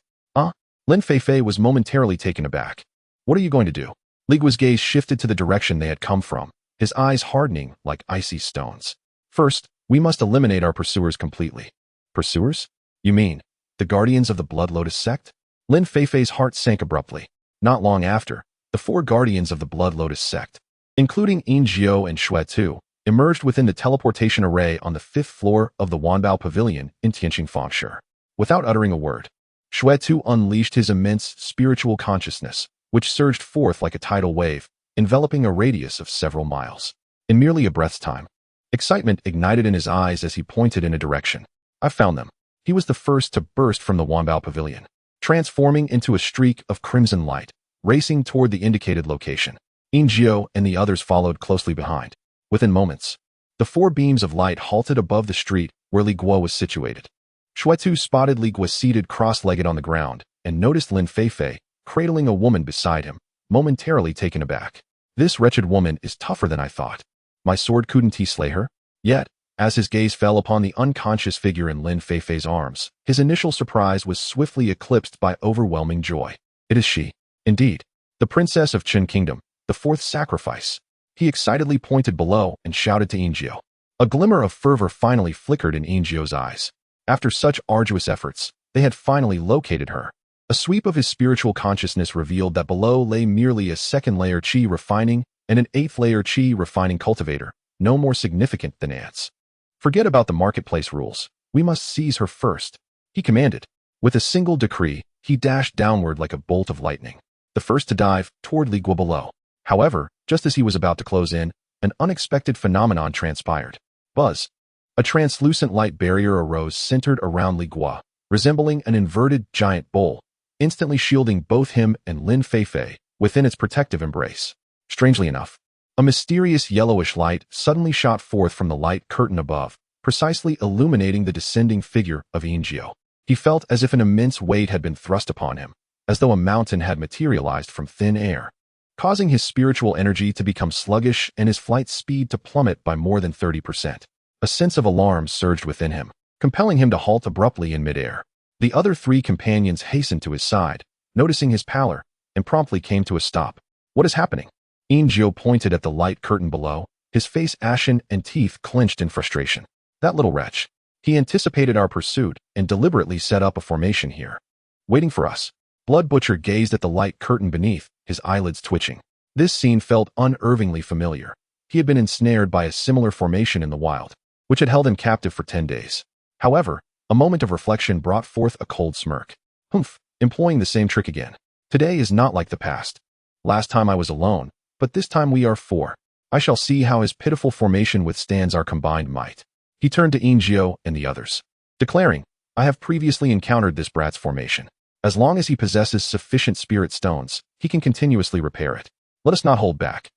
Lin Feifei was momentarily taken aback. "What are you going to do?" Li Guo's gaze shifted to the direction they had come from, his eyes hardening like icy stones. "First, we must eliminate our pursuers completely." "Pursuers? You mean the guardians of the Blood Lotus sect?" Lin Feifei's heart sank abruptly. Not long after, the 4 guardians of the Blood Lotus sect, including Yin Jiao and Shui Tu, emerged within the teleportation array on the 5th floor of the Wanbao Pavilion in Tianqing Fangshe. Without uttering a word, Shui Tu unleashed his immense spiritual consciousness, which surged forth like a tidal wave, enveloping a radius of several miles. In merely a breath's time, excitement ignited in his eyes as he pointed in a direction. "I found them." He was the first to burst from the Wanbao Pavilion, transforming into a streak of crimson light, racing toward the indicated location. Yin Jiao and the others followed closely behind. Within moments, the 4 beams of light halted above the street where Li Guo was situated. Shui Tu spotted Li Guo seated cross-legged on the ground and noticed Lin Feifei cradling a woman beside him, momentarily taken aback. "This wretched woman is tougher than I thought. My sword couldn't slay her?" Yet, As his gaze fell upon the unconscious figure in Lin Feifei's arms, his initial surprise was swiftly eclipsed by overwhelming joy. It is she, indeed, the princess of Qin Kingdom, the fourth sacrifice. He excitedly pointed below and shouted to Ingio. A glimmer of fervor finally flickered in Ingio's eyes. After such arduous efforts, they had finally located her. A sweep of his spiritual consciousness revealed that below lay merely a second-layer qi refining and an eighth-layer qi refining cultivator, no more significant than ants. Forget about the marketplace rules. We must seize her first, he commanded. With a single decree, he dashed downward like a bolt of lightning, the first to dive toward Li Guo below. However, just as he was about to close in, an unexpected phenomenon transpired. Buzz. A translucent light barrier arose centered around Li Guo, resembling an inverted giant bowl, instantly shielding both him and Lin Feifei within its protective embrace. Strangely enough, a mysterious yellowish light suddenly shot forth from the light curtain above, precisely illuminating the descending figure of Ingio. He felt as if an immense weight had been thrust upon him, as though a mountain had materialized from thin air, causing his spiritual energy to become sluggish and his flight speed to plummet by more than 30%. A sense of alarm surged within him, compelling him to halt abruptly in midair. The other three companions hastened to his side, noticing his pallor, and promptly came to a stop. What is happening? Ingio pointed at the light curtain below, his face ashen and teeth clenched in frustration. That little wretch. He anticipated our pursuit and deliberately set up a formation here, waiting for us. Blood Butcher gazed at the light curtain beneath, his eyelids twitching. This scene felt unnervingly familiar. He had been ensnared by a similar formation in the wild, which had held him captive for 10 days. However, a moment of reflection brought forth a cold smirk. Humph, employing the same trick again. Today is not like the past. Last time I was alone, but this time we are 4. I shall see how his pitiful formation withstands our combined might. He turned to Ingio and the others, declaring, I have previously encountered this brat's formation. As long as he possesses sufficient spirit stones, he can continuously repair it. Let us not hold back.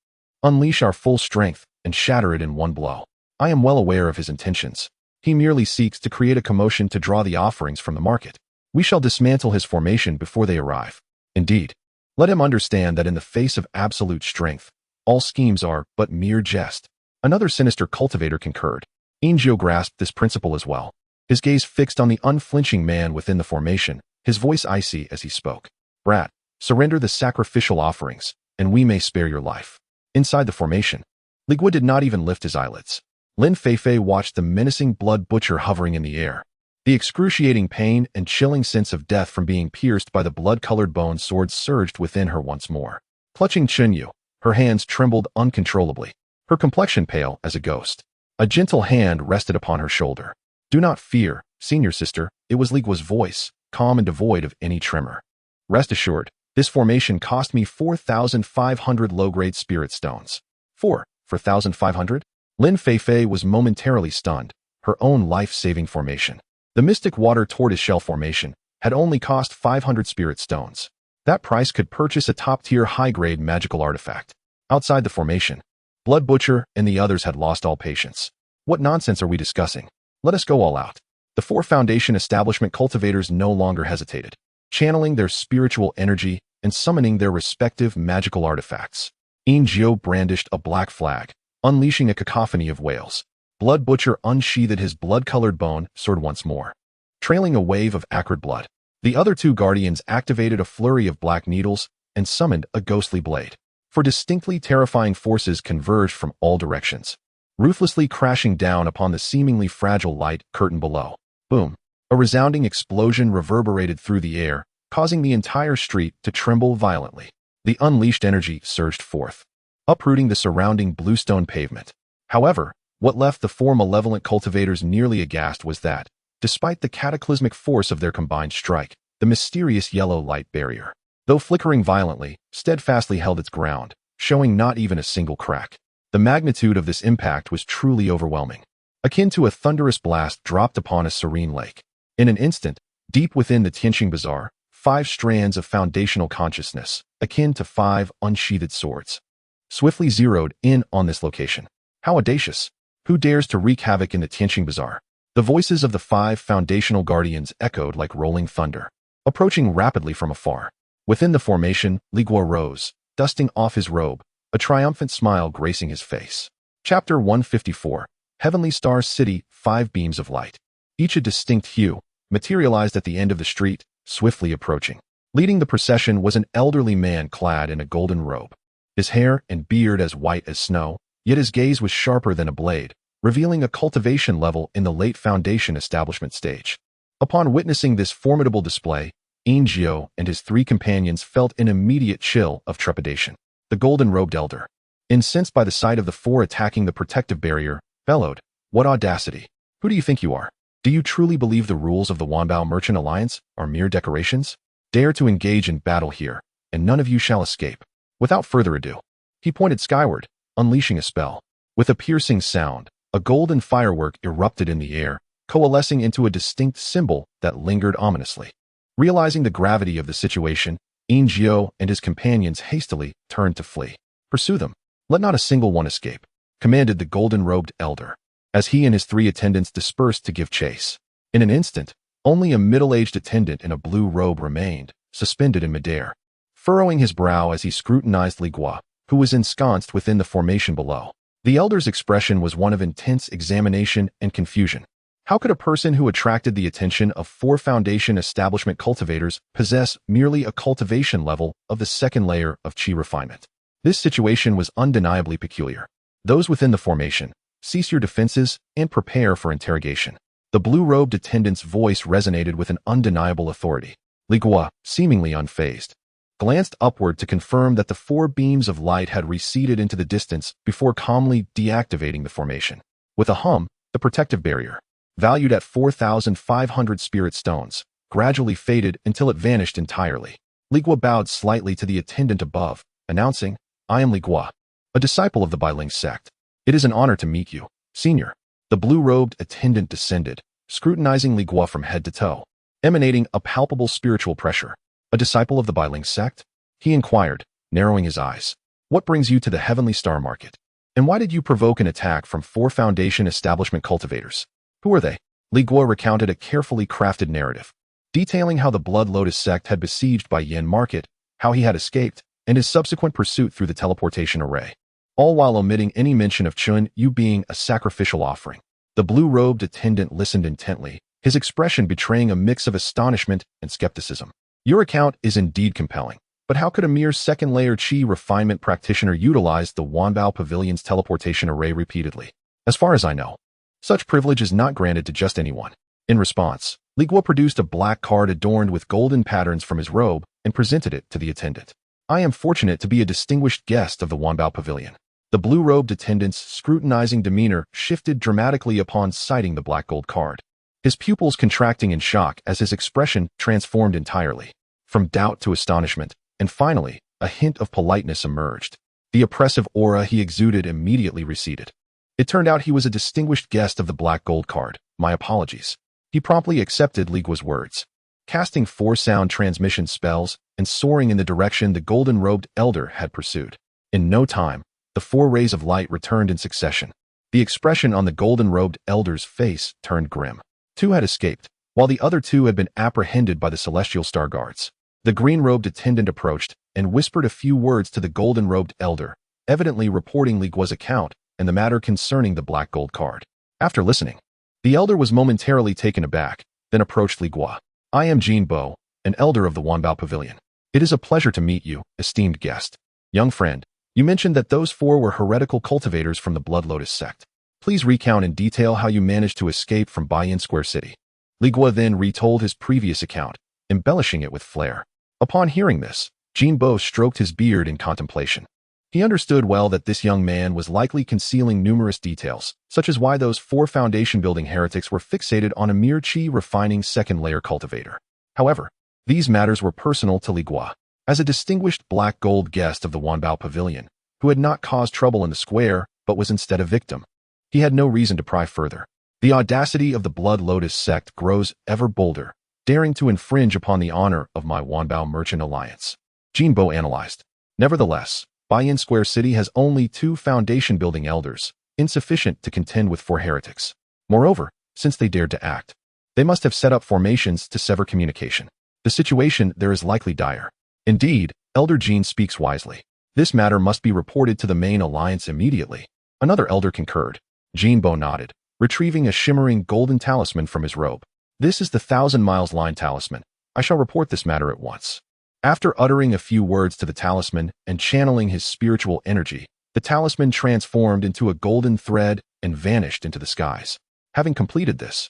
Unleash our full strength and shatter it in one blow. I am well aware of his intentions. He merely seeks to create a commotion to draw the offerings from the market. We shall dismantle his formation before they arrive. Indeed, let him understand that in the face of absolute strength, all schemes are but mere jest. Another sinister cultivator concurred. Ingio grasped this principle as well, his gaze fixed on the unflinching man within the formation, his voice icy as he spoke. Brat, surrender the sacrificial offerings, and we may spare your life. Inside the formation, Li Guo did not even lift his eyelids. Lin Feifei watched the menacing Blood Butcher hovering in the air. The excruciating pain and chilling sense of death from being pierced by the blood-colored bone sword surged within her once more. Clutching Chunyu, her hands trembled uncontrollably, her complexion pale as a ghost. A gentle hand rested upon her shoulder. Do not fear, senior sister, it was Li Guo's voice, calm and devoid of any tremor. Rest assured, this formation cost me 4,500 low-grade spirit stones. 4,500? Lin Feifei was momentarily stunned. Her own life-saving formation, the mystic water tortoiseshell formation, had only cost 500 spirit stones. That price could purchase a top-tier high-grade magical artifact. Outside the formation, Blood Butcher and the others had lost all patience. What nonsense are we discussing? Let us go all out. The 4 Foundation establishment cultivators no longer hesitated, channeling their spiritual energy and summoning their respective magical artifacts. Ingio brandished a black flag, unleashing a cacophony of wails. Blood Butcher unsheathed his blood-colored bone sword once more, trailing a wave of acrid blood. The other 2 guardians activated a flurry of black needles and summoned a ghostly blade. 4 distinctly terrifying forces converged from all directions, ruthlessly crashing down upon the seemingly fragile light curtain below. Boom! A resounding explosion reverberated through the air, causing the entire street to tremble violently. The unleashed energy surged forth, uprooting the surrounding bluestone pavement. However, what left the 4 malevolent cultivators nearly aghast was that, despite the cataclysmic force of their combined strike, the mysterious yellow light barrier, though flickering violently, steadfastly held its ground, showing not even a single crack. The magnitude of this impact was truly overwhelming, akin to a thunderous blast dropped upon a serene lake. In an instant, deep within the Tianqing Bazaar, 5 strands of foundational consciousness, akin to 5 unsheathed swords, swiftly zeroed in on this location. How audacious! Who dares to wreak havoc in the Tianqing Bazaar? The voices of the 5 foundational guardians echoed like rolling thunder, approaching rapidly from afar. Within the formation, Li Guo rose, dusting off his robe, a triumphant smile gracing his face. Chapter 154. Heavenly Star City, 5 beams of light, each a distinct hue, materialized at the end of the street, swiftly approaching. Leading the procession was an elderly man clad in a golden robe, his hair and beard as white as snow, yet his gaze was sharper than a blade, revealing a cultivation level in the late foundation establishment stage. Upon witnessing this formidable display, Li Guo and his 3 companions felt an immediate chill of trepidation. The golden-robed elder, incensed by the sight of the 4 attacking the protective barrier, bellowed, "What audacity! Who do you think you are? Do you truly believe the rules of the Wanbao Merchant Alliance are mere decorations? Dare to engage in battle here, and none of you shall escape." Without further ado, he pointed skyward, unleashing a spell. With a piercing sound, a golden firework erupted in the air, coalescing into a distinct symbol that lingered ominously. Realizing the gravity of the situation, Li Guo and his companions hastily turned to flee. "Pursue them. Let not a single one escape," commanded the golden-robed elder, as he and his 3 attendants dispersed to give chase. In an instant, only a middle-aged attendant in a blue robe remained, suspended in midair, furrowing his brow as he scrutinized Li Guo, who was ensconced within the formation below. The elder's expression was one of intense examination and confusion. How could a person who attracted the attention of 4 foundation establishment cultivators possess merely a cultivation level of the 2nd layer of Qi refinement? This situation was undeniably peculiar. Those within the formation, cease your defenses and prepare for interrogation. The blue-robed attendant's voice resonated with an undeniable authority. Li Guo, seemingly unfazed, glanced upward to confirm that the 4 beams of light had receded into the distance before calmly deactivating the formation. With a hum, the protective barrier, valued at 4,500 spirit stones, gradually faded until it vanished entirely. Li Guo bowed slightly to the attendant above, announcing, "I am Li Guo, a disciple of the Bailing sect. It is an honor to meet you, senior." The blue-robed attendant descended, scrutinizing Li Guo from head to toe, emanating a palpable spiritual pressure. "A disciple of the Bailing sect?" he inquired, narrowing his eyes. "What brings you to the Heavenly Star Market? And why did you provoke an attack from 4 foundation establishment cultivators? Who are they?" Li Guo recounted a carefully crafted narrative, detailing how the Blood Lotus sect had besieged Bai Yin Market, how he had escaped, and his subsequent pursuit through the teleportation array, all while omitting any mention of Chun Yu being a sacrificial offering. The blue-robed attendant listened intently, his expression betraying a mix of astonishment and skepticism. "Your account is indeed compelling, but how could a mere 2nd-layer Qi refinement practitioner utilize the Wanbao Pavilion's teleportation array repeatedly? As far as I know, such privilege is not granted to just anyone." In response, Li Guo produced a black card adorned with golden patterns from his robe and presented it to the attendant. "I am fortunate to be a distinguished guest of the Wanbao Pavilion." The blue-robed attendant's scrutinizing demeanor shifted dramatically upon sighting the black gold card, his pupils contracting in shock as his expression transformed entirely. From doubt to astonishment, and finally, a hint of politeness emerged. The oppressive aura he exuded immediately receded. It turned out he was a distinguished guest of the black gold card. "My apologies." He promptly accepted Li Guo's words, casting 4 sound transmission spells and soaring in the direction the golden-robed elder had pursued. In no time, the 4 rays of light returned in succession. The expression on the golden-robed elder's face turned grim. 2 had escaped, while the other 2 had been apprehended by the Celestial Star Guards. The green-robed attendant approached and whispered a few words to the golden-robed elder, evidently reporting Li Guo's account and the matter concerning the black gold card. After listening, the elder was momentarily taken aback, then approached Li Guo. "I am Jinbo, an elder of the Wanbao Pavilion. It is a pleasure to meet you, esteemed guest. Young friend, you mentioned that those 4 were heretical cultivators from the Blood Lotus sect. Please recount in detail how you managed to escape from Bai Yin Square City." Li Guo then retold his previous account, embellishing it with flair. Upon hearing this, Jinbo stroked his beard in contemplation. He understood well that this young man was likely concealing numerous details, such as why those 4 foundation-building heretics were fixated on a mere Qi-refining 2nd-layer cultivator. However, these matters were personal to Li Guo. As a distinguished black gold guest of the Wanbao Pavilion, who had not caused trouble in the square but was instead a victim, he had no reason to pry further. The audacity of the Blood Lotus sect grows ever bolder, daring to infringe upon the honor of my Wanbao Merchant Alliance. Jinbo analyzed. Nevertheless, Bai Yin Square City has only 2 foundation-building elders, insufficient to contend with 4 heretics. Moreover, since they dared to act, they must have set up formations to sever communication. The situation there is likely dire. Indeed, Elder Jin speaks wisely. This matter must be reported to the main alliance immediately. Another elder concurred. Jinbo nodded, retrieving a shimmering golden talisman from his robe. This is the 1,000 Miles Line talisman. I shall report this matter at once. After uttering a few words to the talisman and channeling his spiritual energy, the talisman transformed into a golden thread and vanished into the skies. Having completed this,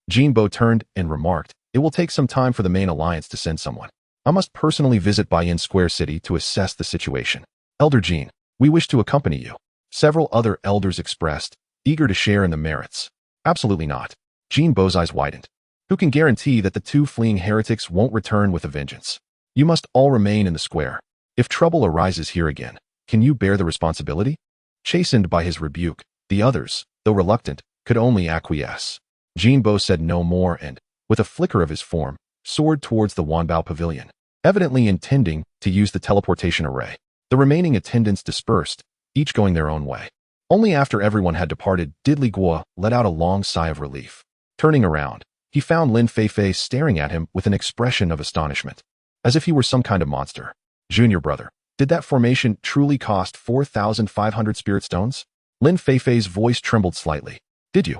Jinbo turned and remarked, "It will take some time for the main alliance to send someone. I must personally visit Baiyin Square City to assess the situation. Elder Jin, we wish to accompany you." Several other elders expressed, eager to share in the merits. Absolutely not. Jinbo's eyes widened. Who can guarantee that the two fleeing heretics won't return with a vengeance? You must all remain in the square. If trouble arises here again, can you bear the responsibility? Chastened by his rebuke, the others, though reluctant, could only acquiesce. Jinbo said no more and, with a flicker of his form, soared towards the Wanbao Pavilion, evidently intending to use the teleportation array. The remaining attendants dispersed, each going their own way. Only after everyone had departed did Li Guo let out a long sigh of relief. Turning around, he found Lin Feifei staring at him with an expression of astonishment, as if he were some kind of monster. "Junior brother, did that formation truly cost 4,500 spirit stones?" Lin Feifei's voice trembled slightly. "Did you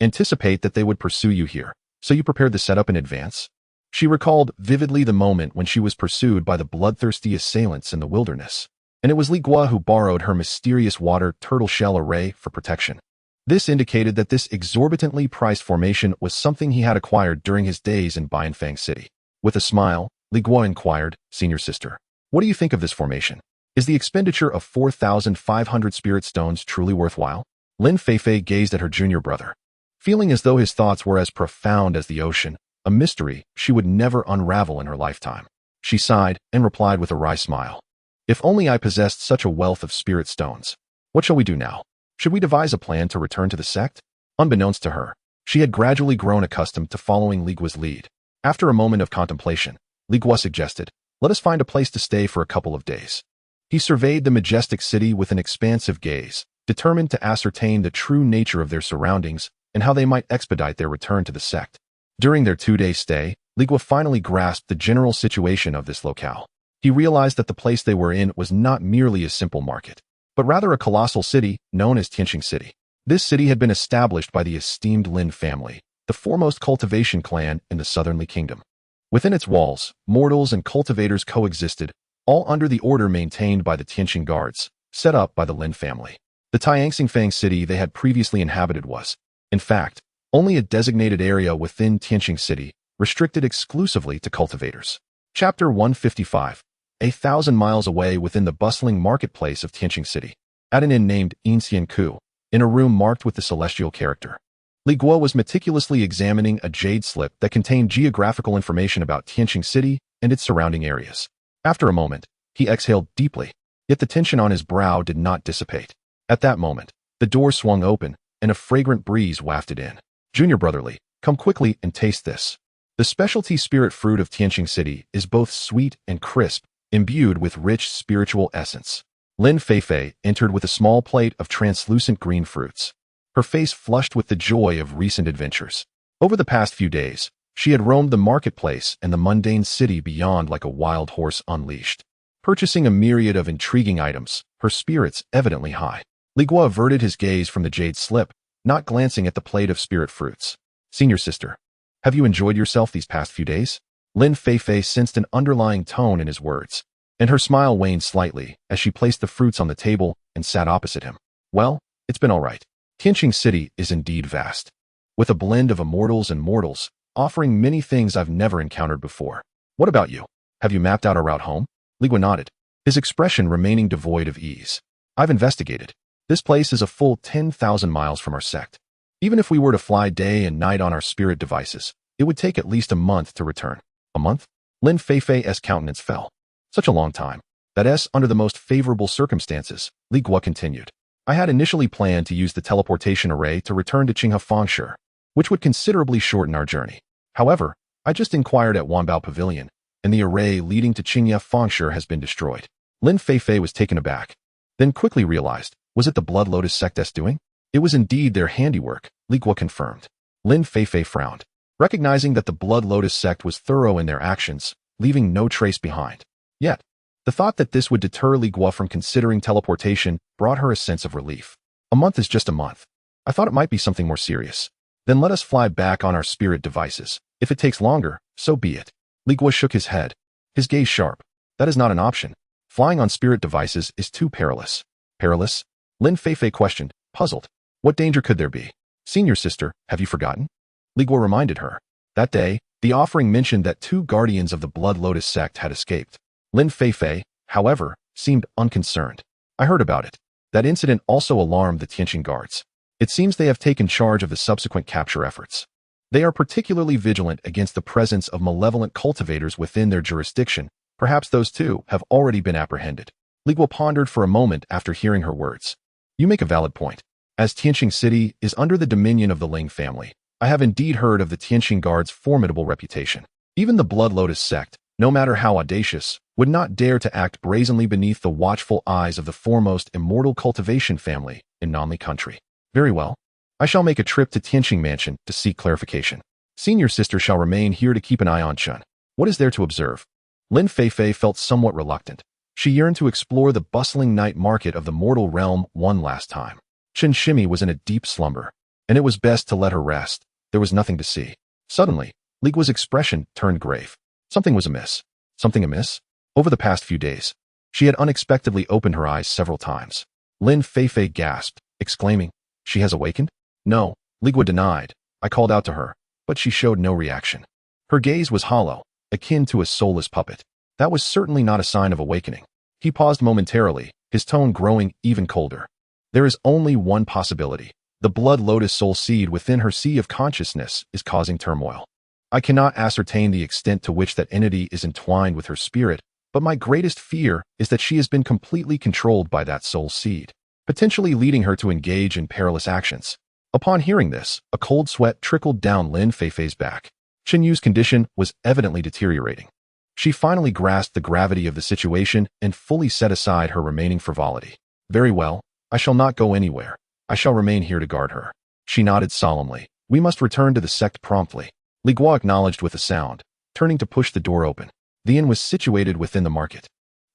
anticipate that they would pursue you here, so you prepared the setup in advance?" She recalled vividly the moment when she was pursued by the bloodthirsty assailants in the wilderness, and it was Li Guo who borrowed her mysterious water turtle shell array for protection. This indicated that this exorbitantly priced formation was something he had acquired during his days in Bianfang City. With a smile, Li Guo inquired, "Senior sister, what do you think of this formation? Is the expenditure of 4,500 spirit stones truly worthwhile?" Lin Feifei gazed at her junior brother, feeling as though his thoughts were as profound as the ocean, a mystery she would never unravel in her lifetime. She sighed and replied with a wry smile, "If only I possessed such a wealth of spirit stones. What shall we do now? Should we devise a plan to return to the sect?" Unbeknownst to her, she had gradually grown accustomed to following Li Guo's lead. After a moment of contemplation, Li Guo suggested, "Let us find a place to stay for a couple of days." He surveyed the majestic city with an expansive gaze, determined to ascertain the true nature of their surroundings and how they might expedite their return to the sect. During their 2-day stay, Li Guo finally grasped the general situation of this locale. He realized that the place they were in was not merely a simple market, but rather a colossal city known as Tianqing City. This city had been established by the esteemed Lin family, the foremost cultivation clan in the southern Li Kingdom. Within its walls, mortals and cultivators coexisted, all under the order maintained by the Tianqing guards, set up by the Lin family. The Tianxingfang city they had previously inhabited was, in fact, only a designated area within Tianqing City, restricted exclusively to cultivators. Chapter 155. 1,000 miles away within the bustling marketplace of Tianqing City, at an inn named Inxianku, in a room marked with the celestial character, Li Guo was meticulously examining a jade slip that contained geographical information about Tianqing City and its surrounding areas. After a moment, he exhaled deeply, yet the tension on his brow did not dissipate. At that moment, the door swung open, and a fragrant breeze wafted in. "Junior brotherly, come quickly and taste this." The specialty spirit fruit of Tianqing City is both sweet and crisp, imbued with rich spiritual essence. Lin Feifei entered with a small plate of translucent green fruits, her face flushed with the joy of recent adventures. Over the past few days, she had roamed the marketplace and the mundane city beyond like a wild horse unleashed, purchasing a myriad of intriguing items, her spirits evidently high. Li Guo averted his gaze from the jade slip, not glancing at the plate of spirit fruits. "Senior sister, have you enjoyed yourself these past few days?" Lin Feifei sensed an underlying tone in his words, and her smile waned slightly as she placed the fruits on the table and sat opposite him. "Well, it's been all right. Tianqing City is indeed vast, with a blend of immortals and mortals, offering many things I've never encountered before. What about you? Have you mapped out a route home?" Li Guo nodded, his expression remaining devoid of ease. "I've investigated. This place is a full 10,000 miles from our sect. Even if we were to fly day and night on our spirit devices, it would take at least a month to return." "A month?" Lin Feifei's countenance fell. "Such a long time. That is, under the most favorable circumstances," Li Guo continued. "I had initially planned to use the teleportation array to return to Qinghe Fangshi, which would considerably shorten our journey. However, I just inquired at Wanbao Pavilion, and the array leading to Qinghe Fangshi has been destroyed." Lin Feifei was taken aback, then quickly realized, was it the Blood Lotus sect's doing? It was indeed their handiwork, Li Guo confirmed. Lin Feifei frowned, recognizing that the Blood Lotus sect was thorough in their actions, leaving no trace behind. Yet, the thought that this would deter Li Guo from considering teleportation brought her a sense of relief. A month is just a month. I thought it might be something more serious. Then let us fly back on our spirit devices. If it takes longer, so be it. Li Guo shook his head, his gaze sharp. That is not an option. Flying on spirit devices is too perilous. Perilous? Lin Feifei questioned, puzzled. What danger could there be? Senior sister, have you forgotten? Li Guo reminded her. That day, the offering mentioned that 2 guardians of the Blood Lotus sect had escaped. Lin Feifei, however, seemed unconcerned. I heard about it. That incident also alarmed the Tianqing guards. It seems they have taken charge of the subsequent capture efforts. They are particularly vigilant against the presence of malevolent cultivators within their jurisdiction. Perhaps those 2 have already been apprehended. Li Guo pondered for a moment after hearing her words. You make a valid point. As Tianqing City is under the dominion of the Ling family, I have indeed heard of the Tianqing guards' formidable reputation. Even the Blood Lotus sect, no matter how audacious, would not dare to act brazenly beneath the watchful eyes of the foremost immortal cultivation family in Nanli country. Very well. I shall make a trip to Tianqing Mansion to seek clarification. Senior sister shall remain here to keep an eye on Chun. What is there to observe? Lin Feifei felt somewhat reluctant. She yearned to explore the bustling night market of the mortal realm one last time. Chen Shimi was in a deep slumber, and it was best to let her rest. There was nothing to see. Suddenly, Li Guo's expression turned grave. Something was amiss. Something amiss? Over the past few days, she had unexpectedly opened her eyes several times. Lin Feifei gasped, exclaiming, She has awakened? No, Li Guo denied. I called out to her, but she showed no reaction. Her gaze was hollow, akin to a soulless puppet. That was certainly not a sign of awakening. He paused momentarily, his tone growing even colder. There is only one possibility. The Blood Lotus soul seed within her sea of consciousness is causing turmoil. I cannot ascertain the extent to which that entity is entwined with her spirit, but my greatest fear is that she has been completely controlled by that soul seed, potentially leading her to engage in perilous actions. Upon hearing this, a cold sweat trickled down Lin Feifei's back. Chen Yu's condition was evidently deteriorating. She finally grasped the gravity of the situation and fully set aside her remaining frivolity. Very well, I shall not go anywhere. I shall remain here to guard her. She nodded solemnly. We must return to the sect promptly. Li Guo acknowledged with a sound, turning to push the door open. The inn was situated within the market.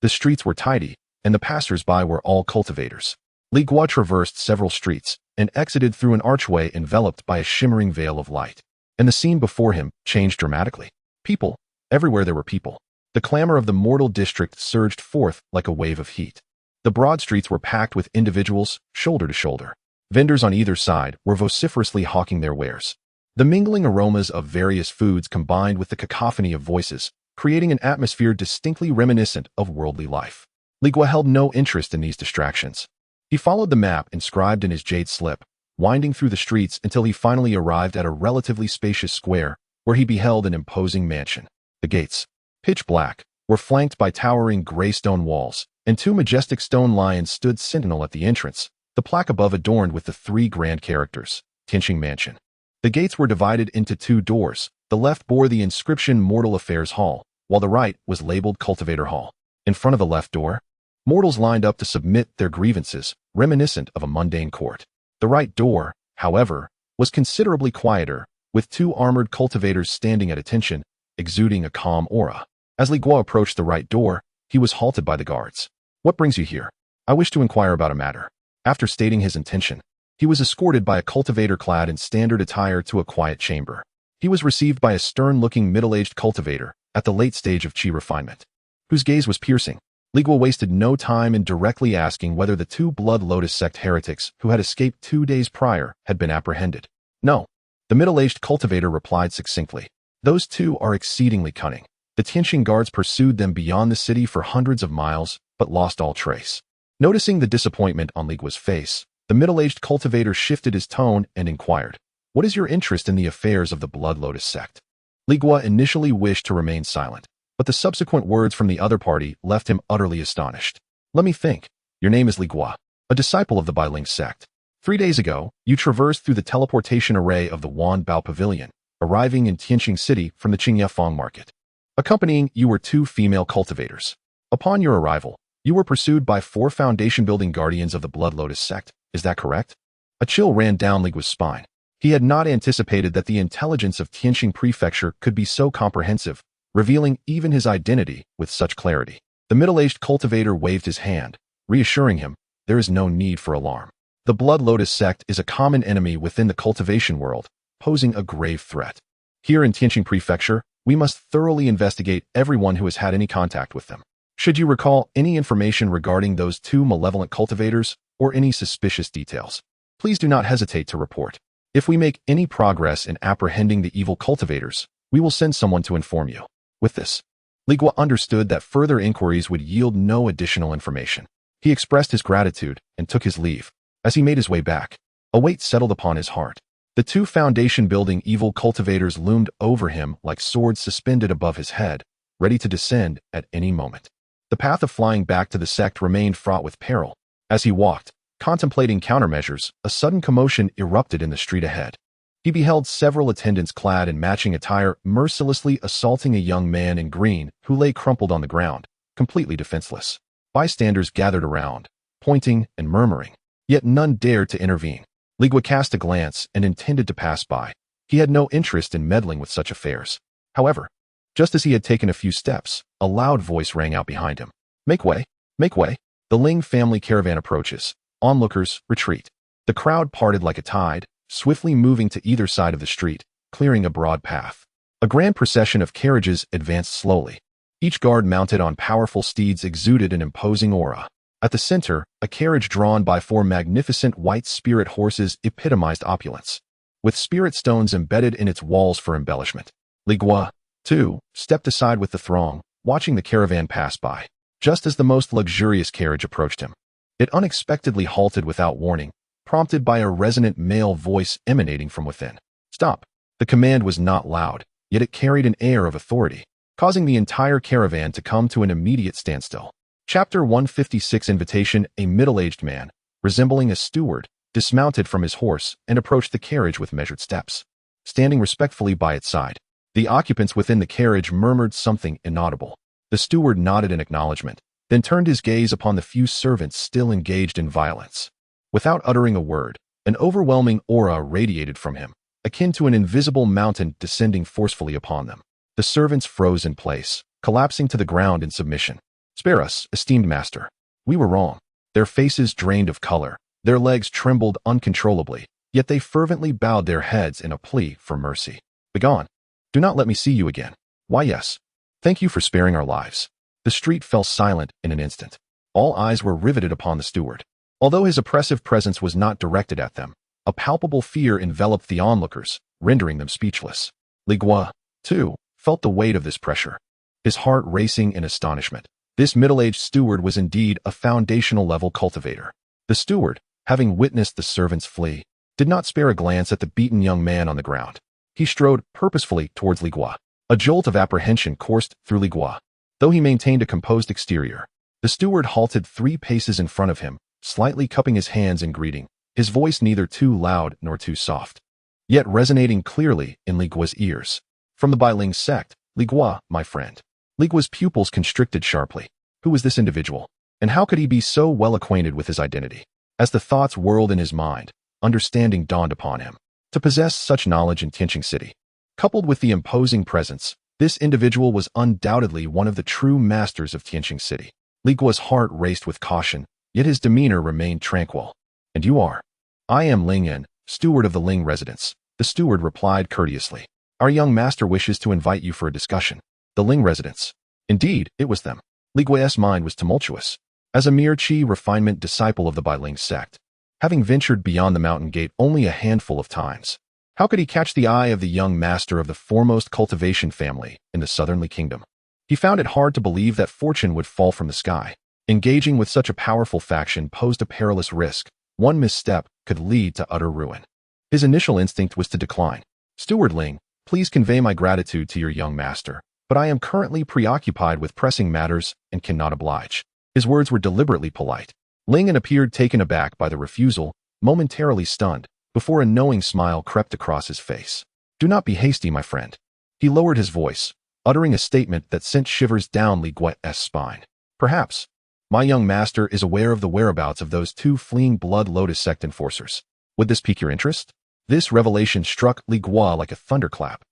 The streets were tidy, and the passers-by were all cultivators. Li Guo traversed several streets and exited through an archway enveloped by a shimmering veil of light. And the scene before him changed dramatically. People. Everywhere there were people. The clamor of the mortal district surged forth like a wave of heat. The broad streets were packed with individuals, shoulder to shoulder. Vendors on either side were vociferously hawking their wares. The mingling aromas of various foods combined with the cacophony of voices, creating an atmosphere distinctly reminiscent of worldly life. Li Guo held no interest in these distractions. He followed the map inscribed in his jade slip, winding through the streets until he finally arrived at a relatively spacious square where he beheld an imposing mansion. The gates, pitch black, were flanked by towering gray stone walls, and 2 majestic stone lions stood sentinel at the entrance, the plaque above adorned with the 3 grand characters, Tianqing Mansion. The gates were divided into 2 doors. The left bore the inscription Mortal Affairs Hall, while the right was labeled Cultivator Hall. In front of the left door, mortals lined up to submit their grievances, reminiscent of a mundane court. The right door, however, was considerably quieter, with 2 armored cultivators standing at attention, exuding a calm aura. As Li Guo approached the right door, he was halted by the guards. What brings you here? I wish to inquire about a matter. After stating his intention, he was escorted by a cultivator clad in standard attire to a quiet chamber. He was received by a stern-looking middle-aged cultivator at the late stage of qi refinement, whose gaze was piercing. Li Guo wasted no time in directly asking whether the 2 Blood Lotus sect heretics who had escaped 2 days prior had been apprehended. No. The middle-aged cultivator replied succinctly. Those 2 are exceedingly cunning. The Tianqing guards pursued them beyond the city for hundreds of miles, but lost all trace. Noticing the disappointment on Li Guo's face, the middle-aged cultivator shifted his tone and inquired, What is your interest in the affairs of the Blood Lotus sect? Li Guo initially wished to remain silent, but the subsequent words from the other party left him utterly astonished. Let me think. Your name is Li Guo, a disciple of the Bailing sect. 3 days ago, you traversed through the teleportation array of the Wan Bao Pavilion, arriving in Tianqing City from the Qingyafang market. Accompanying you were 2 female cultivators. Upon your arrival, you were pursued by 4 foundation-building guardians of the Blood Lotus sect. Is that correct? A chill ran down Li Guo's spine. He had not anticipated that the intelligence of Tianqing Prefecture could be so comprehensive, revealing even his identity with such clarity. The middle-aged cultivator waved his hand, reassuring him, there is no need for alarm. The Blood Lotus sect is a common enemy within the cultivation world, posing a grave threat. Here in Tianqing Prefecture, we must thoroughly investigate everyone who has had any contact with them. Should you recall any information regarding those two malevolent cultivators or any suspicious details, please do not hesitate to report. If we make any progress in apprehending the evil cultivators, we will send someone to inform you. With this, Li Guo understood that further inquiries would yield no additional information. He expressed his gratitude and took his leave. As he made his way back, a weight settled upon his heart. The two foundation-building evil cultivators loomed over him like swords suspended above his head, ready to descend at any moment. The path of flying back to the sect remained fraught with peril. As he walked, contemplating countermeasures, a sudden commotion erupted in the street ahead. He beheld several attendants clad in matching attire mercilessly assaulting a young man in green who lay crumpled on the ground, completely defenseless. Bystanders gathered around, pointing and murmuring, yet none dared to intervene. Li Guo cast a glance and intended to pass by. He had no interest in meddling with such affairs. However, just as he had taken a few steps, a loud voice rang out behind him. Make way! Make way! The Ling family caravan approaches. Onlookers, retreat. The crowd parted like a tide, swiftly moving to either side of the street, clearing a broad path. A grand procession of carriages advanced slowly. Each guard mounted on powerful steeds exuded an imposing aura. At the center, a carriage drawn by 4 magnificent white spirit horses epitomized opulence, with spirit stones embedded in its walls for embellishment. Li Guo, too, stepped aside with the throng, watching the caravan pass by. Just as the most luxurious carriage approached him, it unexpectedly halted without warning, prompted by a resonant male voice emanating from within. Stop! The command was not loud, yet it carried an air of authority, causing the entire caravan to come to an immediate standstill. Chapter 156 Invitation. A middle-aged man, resembling a steward, dismounted from his horse and approached the carriage with measured steps. Standing respectfully by its side, the occupants within the carriage murmured something inaudible. The steward nodded in acknowledgement, then turned his gaze upon the few servants still engaged in violence. Without uttering a word, an overwhelming aura radiated from him, akin to an invisible mountain descending forcefully upon them. The servants froze in place, collapsing to the ground in submission. Spare us, esteemed master. We were wrong. Their faces drained of color, their legs trembled uncontrollably, yet they fervently bowed their heads in a plea for mercy. Begone. Do not let me see you again. Why yes. Thank you for sparing our lives. The street fell silent in an instant. All eyes were riveted upon the steward. Although his oppressive presence was not directed at them, a palpable fear enveloped the onlookers, rendering them speechless. Li Guo, too, felt the weight of this pressure, his heart racing in astonishment. This middle-aged steward was indeed a foundational-level cultivator. The steward, having witnessed the servants flee, did not spare a glance at the beaten young man on the ground. He strode purposefully towards Li Guo. A jolt of apprehension coursed through Li Guo. Though he maintained a composed exterior, the steward halted 3 paces in front of him, slightly cupping his hands in greeting, his voice neither too loud nor too soft, yet resonating clearly in Li Guo's ears. From the Ling sect, Li Guo, my friend. Li Guo's pupils constricted sharply. Who was this individual? And how could he be so well acquainted with his identity? As the thoughts whirled in his mind, understanding dawned upon him. To possess such knowledge in Tianqing City, coupled with the imposing presence, this individual was undoubtedly one of the true masters of Tianqing City. Li Guo's heart raced with caution, yet his demeanor remained tranquil. And you are? I am Ling Yan, steward of the Ling residence. The steward replied courteously. Our young master wishes to invite you for a discussion. The Ling residence. Indeed, it was them. Li Guo's mind was tumultuous. As a mere qi refinement disciple of the Ling sect, having ventured beyond the mountain gate only a handful of times, how could he catch the eye of the young master of the foremost cultivation family in the southern Li kingdom? He found it hard to believe that fortune would fall from the sky. Engaging with such a powerful faction posed a perilous risk. One misstep could lead to utter ruin. His initial instinct was to decline. Steward Ling, please convey my gratitude to your young master, but I am currently preoccupied with pressing matters and cannot oblige. His words were deliberately polite. Ling Yan appeared taken aback by the refusal, momentarily stunned, before a knowing smile crept across his face. Do not be hasty, my friend. He lowered his voice, uttering a statement that sent shivers down Li Guo's spine. Perhaps my young master is aware of the whereabouts of those 2 fleeing Blood Lotus sect enforcers. Would this pique your interest? This revelation struck Li Guo like a thunderclap,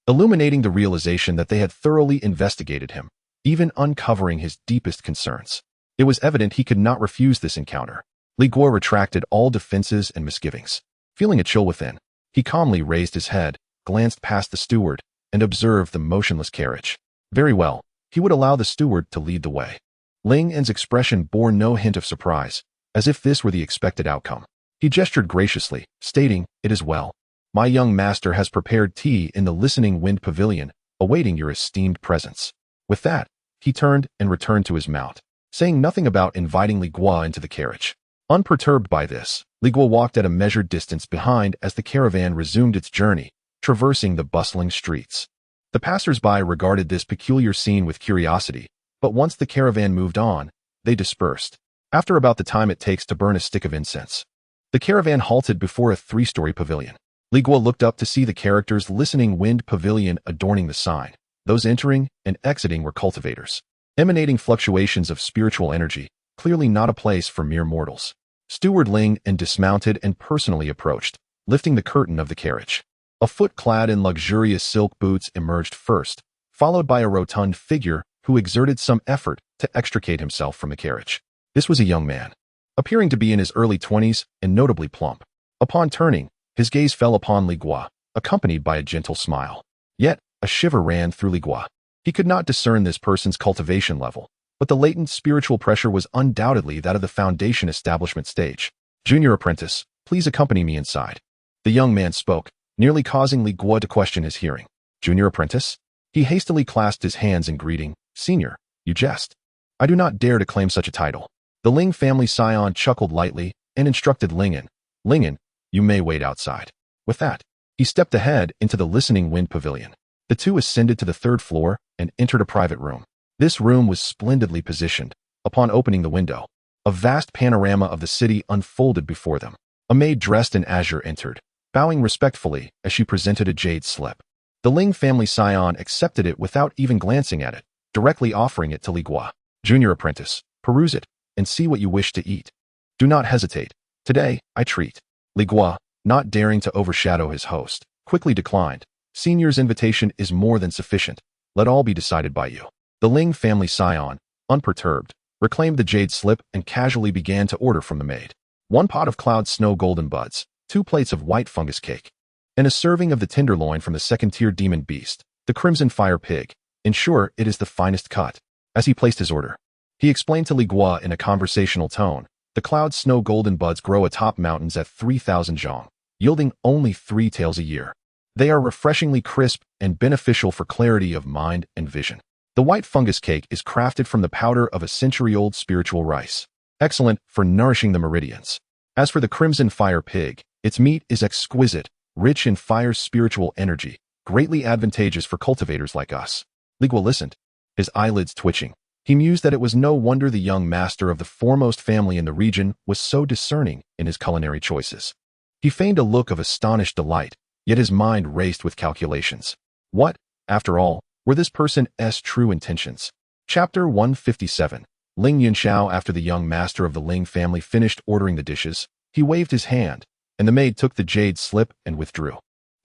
illuminating the realization that they had thoroughly investigated him, even uncovering his deepest concerns. It was evident he could not refuse this encounter. Li Guo retracted all defenses and misgivings. Feeling a chill within, he calmly raised his head, glanced past the steward, and observed the motionless carriage. Very well, he would allow the steward to lead the way. Ling Yun's expression bore no hint of surprise, as if this were the expected outcome. He gestured graciously, stating, "It is well. My young master has prepared tea in the listening wind pavilion, awaiting your esteemed presence." With that, he turned and returned to his mount, saying nothing about inviting Li Guo into the carriage. Unperturbed by this, Li Guo walked at a measured distance behind as the caravan resumed its journey, traversing the bustling streets. The passers-by regarded this peculiar scene with curiosity, but once the caravan moved on, they dispersed. After about the time it takes to burn a stick of incense, the caravan halted before a 3-story pavilion. Li Guo looked up to see the characters listening wind pavilion adorning the sign. Those entering and exiting were cultivators, emanating fluctuations of spiritual energy, clearly not a place for mere mortals. Steward Ling Yun dismounted and personally approached, lifting the curtain of the carriage. A foot clad in luxurious silk boots emerged first, followed by a rotund figure who exerted some effort to extricate himself from the carriage. This was a young man, appearing to be in his early 20s and notably plump. Upon turning, his gaze fell upon Li Guo, accompanied by a gentle smile. Yet, a shiver ran through Li Guo. He could not discern this person's cultivation level, but the latent spiritual pressure was undoubtedly that of the foundation establishment stage. "Junior apprentice, please accompany me inside." The young man spoke, nearly causing Li Guo to question his hearing. "Junior apprentice?" He hastily clasped his hands in greeting. "Senior, you jest. I do not dare to claim such a title." The Ling family scion chuckled lightly and instructed Ling Yun. "Ling Yun, you may wait outside." With that, he stepped ahead into the listening wind pavilion. The two ascended to the 3rd floor and entered a private room. This room was splendidly positioned. Upon opening the window, a vast panorama of the city unfolded before them. A maid dressed in azure entered, bowing respectfully as she presented a jade slip. The Ling family scion accepted it without even glancing at it, directly offering it to Li Guo. "Junior apprentice, peruse it and see what you wish to eat. Do not hesitate. Today, I treat." Li Guo, not daring to overshadow his host, quickly declined. "Senior's invitation is more than sufficient. Let all be decided by you." The Ling family scion, unperturbed, reclaimed the jade slip and casually began to order from the maid. 1 pot of cloud snow golden buds, 2 plates of white fungus cake, and a serving of the tenderloin from the 2nd-tier demon beast, the crimson fire pig. Ensure it is the finest cut. As he placed his order, he explained to Li Guo in a conversational tone, "The cloud snow golden buds grow atop mountains at 3,000 zhong, yielding only 3 taels a year. They are refreshingly crisp and beneficial for clarity of mind and vision. The white fungus cake is crafted from the powder of a century-old spiritual rice, excellent for nourishing the meridians. As for the crimson fire pig, its meat is exquisite, rich in fire's spiritual energy, greatly advantageous for cultivators like us." Li Guo listened, his eyelids twitching. He mused that it was no wonder the young master of the foremost family in the region was so discerning in his culinary choices. He feigned a look of astonished delight, yet his mind raced with calculations. What, after all, were this person's true intentions? Chapter 157. Ling Yunxiao. After the young master of the Ling family finished ordering the dishes, he waved his hand, and the maid took the jade slip and withdrew.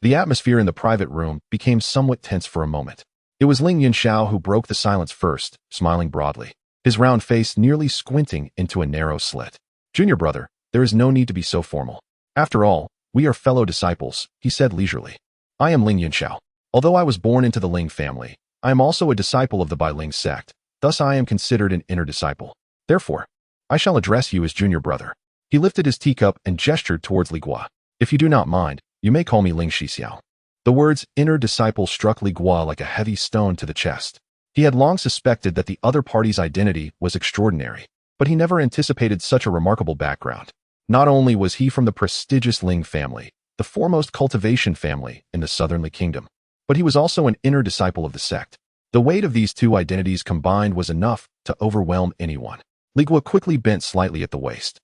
The atmosphere in the private room became somewhat tense for a moment. It was Ling Yunxiao who broke the silence first, smiling broadly, his round face nearly squinting into a narrow slit. "Junior brother, there is no need to be so formal. After all, we are fellow disciples," he said leisurely. "I am Ling Yunxiao. Although I was born into the Ling family, I am also a disciple of the Bai Ling sect. Thus I am considered an inner disciple. Therefore, I shall address you as junior brother." He lifted his teacup and gestured towards Li Guo. "If you do not mind, you may call me Ling Xixiao." The words inner disciple struck Li Guo like a heavy stone to the chest. He had long suspected that the other party's identity was extraordinary, but he never anticipated such a remarkable background. Not only was he from the prestigious Ling family, the foremost cultivation family in the southern Li kingdom, but he was also an inner disciple of the sect. The weight of these two identities combined was enough to overwhelm anyone. Li Guo quickly bent slightly at the waist,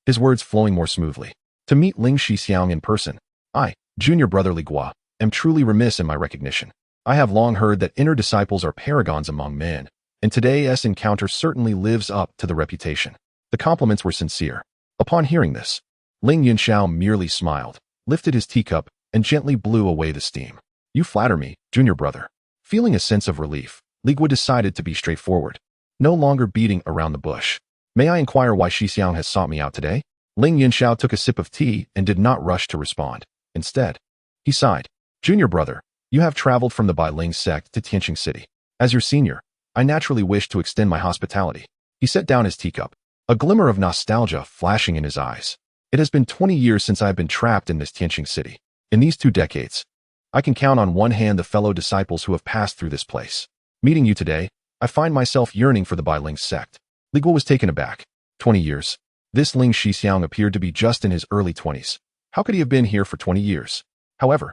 his words flowing more smoothly. "To meet Ling Xixiang in person, I, junior brother Li Guo, am truly remiss in my recognition. I have long heard that inner disciples are paragons among men, and today's encounter certainly lives up to the reputation." The compliments were sincere. Upon hearing this, Ling Yunxiao merely smiled, lifted his teacup, and gently blew away the steam. "You flatter me, junior brother." Feeling a sense of relief, Li Guo decided to be straightforward, no longer beating around the bush. "May I inquire why Xixiang has sought me out today?" Ling Yunxiao took a sip of tea and did not rush to respond. Instead, he sighed. Junior brother, you have traveled from the Bailing sect to Tianqing City. As your senior, I naturally wish to extend my hospitality. He set down his teacup, a glimmer of nostalgia flashing in his eyes. It has been 20 years since I have been trapped in this Tianqing City. In these 2 decades, I can count on one hand the fellow disciples who have passed through this place. Meeting you today, I find myself yearning for the Bailing sect. Li Guo was taken aback. 20 years. This Ling Shixiang appeared to be just in his early 20s. How could he have been here for 20 years? However,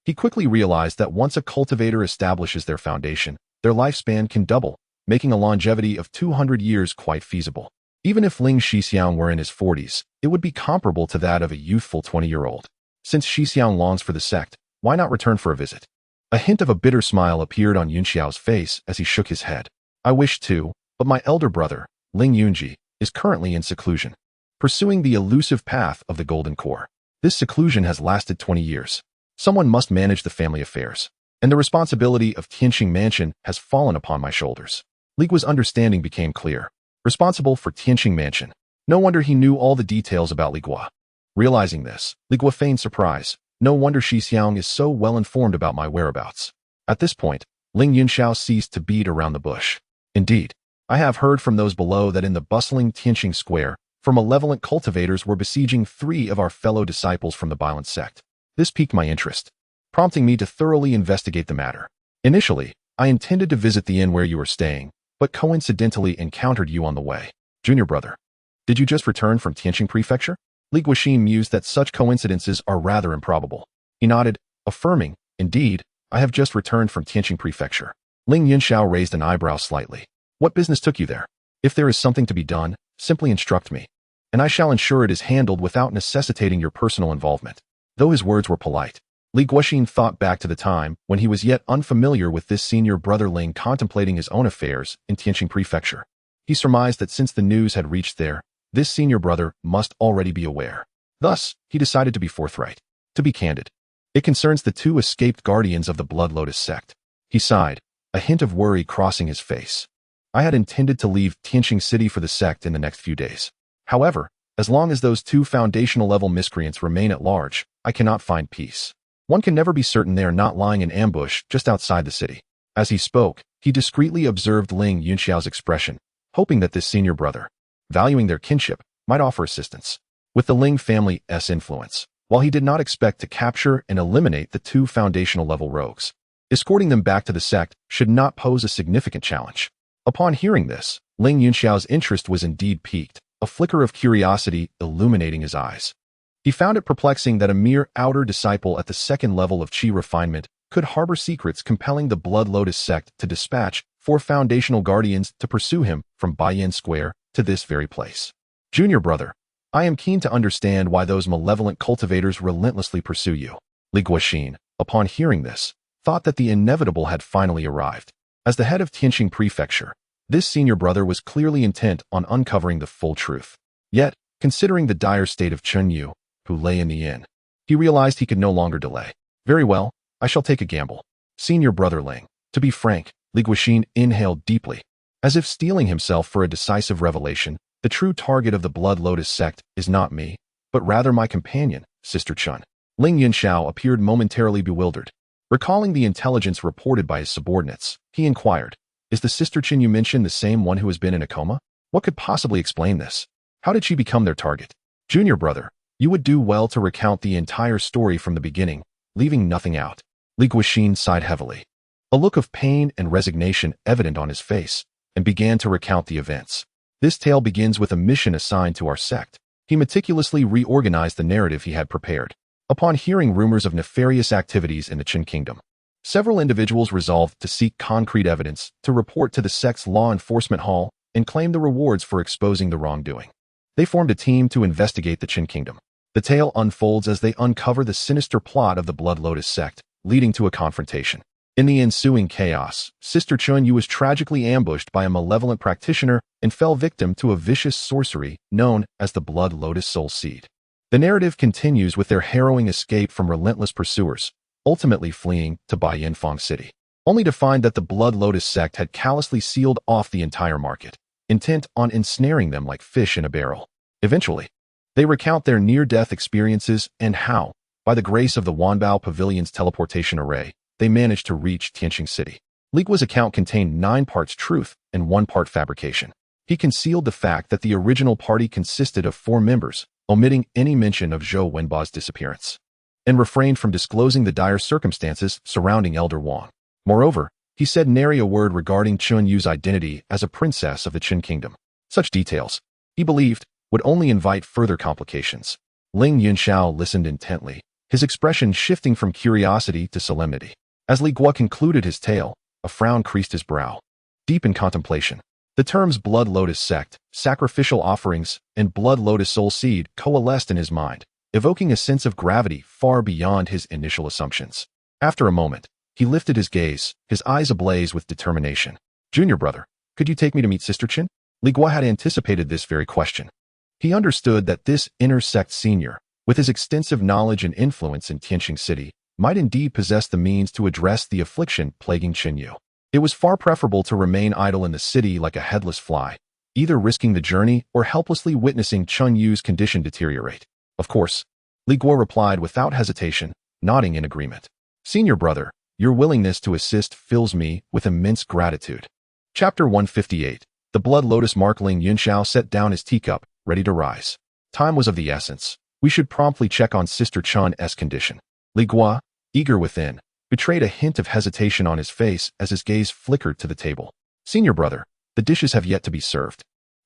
he quickly realized that once a cultivator establishes their foundation, their lifespan can double, making a longevity of 200 years quite feasible. Even if Ling Shixiang were in his 40s, it would be comparable to that of a youthful 20-year-old. Since Shixiang longs for the sect, why not return for a visit? A hint of a bitter smile appeared on Yunxiao's face as he shook his head. I wish to, but my elder brother, Ling Yunji, is currently in seclusion, pursuing the elusive path of the Golden Core. This seclusion has lasted 20 years. Someone must manage the family affairs, and the responsibility of Tianqing Mansion has fallen upon my shoulders. Li Guo's understanding became clear. Responsible for Tianqing Mansion. No wonder he knew all the details about Li Guo. Realizing this, Li Guo feigned surprise. No wonder Shixiang is so well informed about my whereabouts. At this point, Ling Yunxiao ceased to beat around the bush. Indeed, I have heard from those below that in the bustling Tianqing Square, malevolent cultivators were besieging 3 of our fellow disciples from the Bailing sect. This piqued my interest, prompting me to thoroughly investigate the matter. Initially, I intended to visit the inn where you were staying, but coincidentally encountered you on the way. Junior brother, did you just return from Tianqing Prefecture? Li Guo mused that such coincidences are rather improbable. He nodded, affirming, indeed, I have just returned from Tianqing Prefecture. Ling Yunxiao raised an eyebrow slightly. What business took you there? If there is something to be done, simply instruct me, and I shall ensure it is handled without necessitating your personal involvement. Though his words were polite, Li Guo thought back to the time when he was yet unfamiliar with this senior brother Ling contemplating his own affairs in Tianqing Prefecture. He surmised that since the news had reached there, this senior brother must already be aware. Thus, he decided to be forthright. To be candid, it concerns the 2 escaped guardians of the Blood Lotus sect. He sighed, a hint of worry crossing his face. I had intended to leave Tianqing City for the sect in the next few days. However, as long as those 2 foundational-level miscreants remain at large, I cannot find peace. One can never be certain they are not lying in ambush just outside the city. As he spoke, he discreetly observed Ling Yunxiao's expression, hoping that this senior brother, valuing their kinship, might offer assistance. With the Ling family's influence, while he did not expect to capture and eliminate the 2 foundational-level rogues, escorting them back to the sect should not pose a significant challenge. Upon hearing this, Ling Yunxiao's interest was indeed piqued, a flicker of curiosity illuminating his eyes. He found it perplexing that a mere outer disciple at the 2nd level of Qi refinement could harbor secrets compelling the Blood Lotus sect to dispatch 4 foundational guardians to pursue him from Baiyin Square to this very place. Junior brother, I am keen to understand why those malevolent cultivators relentlessly pursue you. Li Guo, upon hearing this, thought that the inevitable had finally arrived. As the head of Tianqing Prefecture, this senior brother was clearly intent on uncovering the full truth. Yet, considering the dire state of Chun Yu, who lay in the inn, he realized he could no longer delay. Very well, I shall take a gamble. Senior brother Ling. To be frank, Li Guo inhaled deeply. As if steeling himself for a decisive revelation, the true target of the Blood Lotus sect is not me, but rather my companion, Sister Chun. Ling Yunxiao appeared momentarily bewildered. Recalling the intelligence reported by his subordinates, he inquired, is the Sister Chun you mentioned the same one who has been in a coma? What could possibly explain this? How did she become their target? Junior brother, you would do well to recount the entire story from the beginning, leaving nothing out. Li Guo sighed heavily, a look of pain and resignation evident on his face, and began to recount the events. This tale begins with a mission assigned to our sect. He meticulously reorganized the narrative he had prepared. Upon hearing rumors of nefarious activities in the Qin Kingdom, several individuals resolved to seek concrete evidence to report to the sect's law enforcement hall and claim the rewards for exposing the wrongdoing. They formed a team to investigate the Qin Kingdom. The tale unfolds as they uncover the sinister plot of the Blood Lotus sect, leading to a confrontation. In the ensuing chaos, Sister Chun Yu was tragically ambushed by a malevolent practitioner and fell victim to a vicious sorcery known as the Blood Lotus Soul Seed. The narrative continues with their harrowing escape from relentless pursuers, ultimately fleeing to Baiyin Fong City, only to find that the Blood Lotus sect had callously sealed off the entire market, intent on ensnaring them like fish in a barrel. Eventually, They recount their near-death experiences and how, by the grace of the Wanbao Pavilion's teleportation array, they managed to reach Tianqing City. Li Guo's account contained 9 parts truth and 1 part fabrication. He concealed the fact that the original party consisted of 4 members, omitting any mention of Zhou Wenba's disappearance, and refrained from disclosing the dire circumstances surrounding Elder Wang. Moreover, he said nary a word regarding Chun Yu's identity as a princess of the Qin kingdom. Such details, he believed, would only invite further complications. Ling Yunxiao listened intently, his expression shifting from curiosity to solemnity. As Li Guo concluded his tale, a frown creased his brow. Deep in contemplation, the terms Blood Lotus Sect, sacrificial offerings, and Blood Lotus Soul Seed coalesced in his mind, evoking a sense of gravity far beyond his initial assumptions. After a moment, he lifted his gaze, his eyes ablaze with determination. "Junior brother, could you take me to meet Sister Qin?" Li Guo had anticipated this very question. He understood that this inner sect senior, with his extensive knowledge and influence in Tianqing City, might indeed possess the means to address the affliction plaguing Qin Yu. It was far preferable to remain idle in the city like a headless fly, either risking the journey or helplessly witnessing Chun Yu's condition deteriorate. "Of course," Li Guo replied without hesitation, nodding in agreement. "Senior brother, your willingness to assist fills me with immense gratitude." Chapter 158. The Blood Lotus Mark. Ling Yunxiao set down his teacup, ready to rise. Time was of the essence. We should promptly check on Sister Chun's condition. Li Guo, eager within, betrayed a hint of hesitation on his face as his gaze flickered to the table. "Senior brother, the dishes have yet to be served."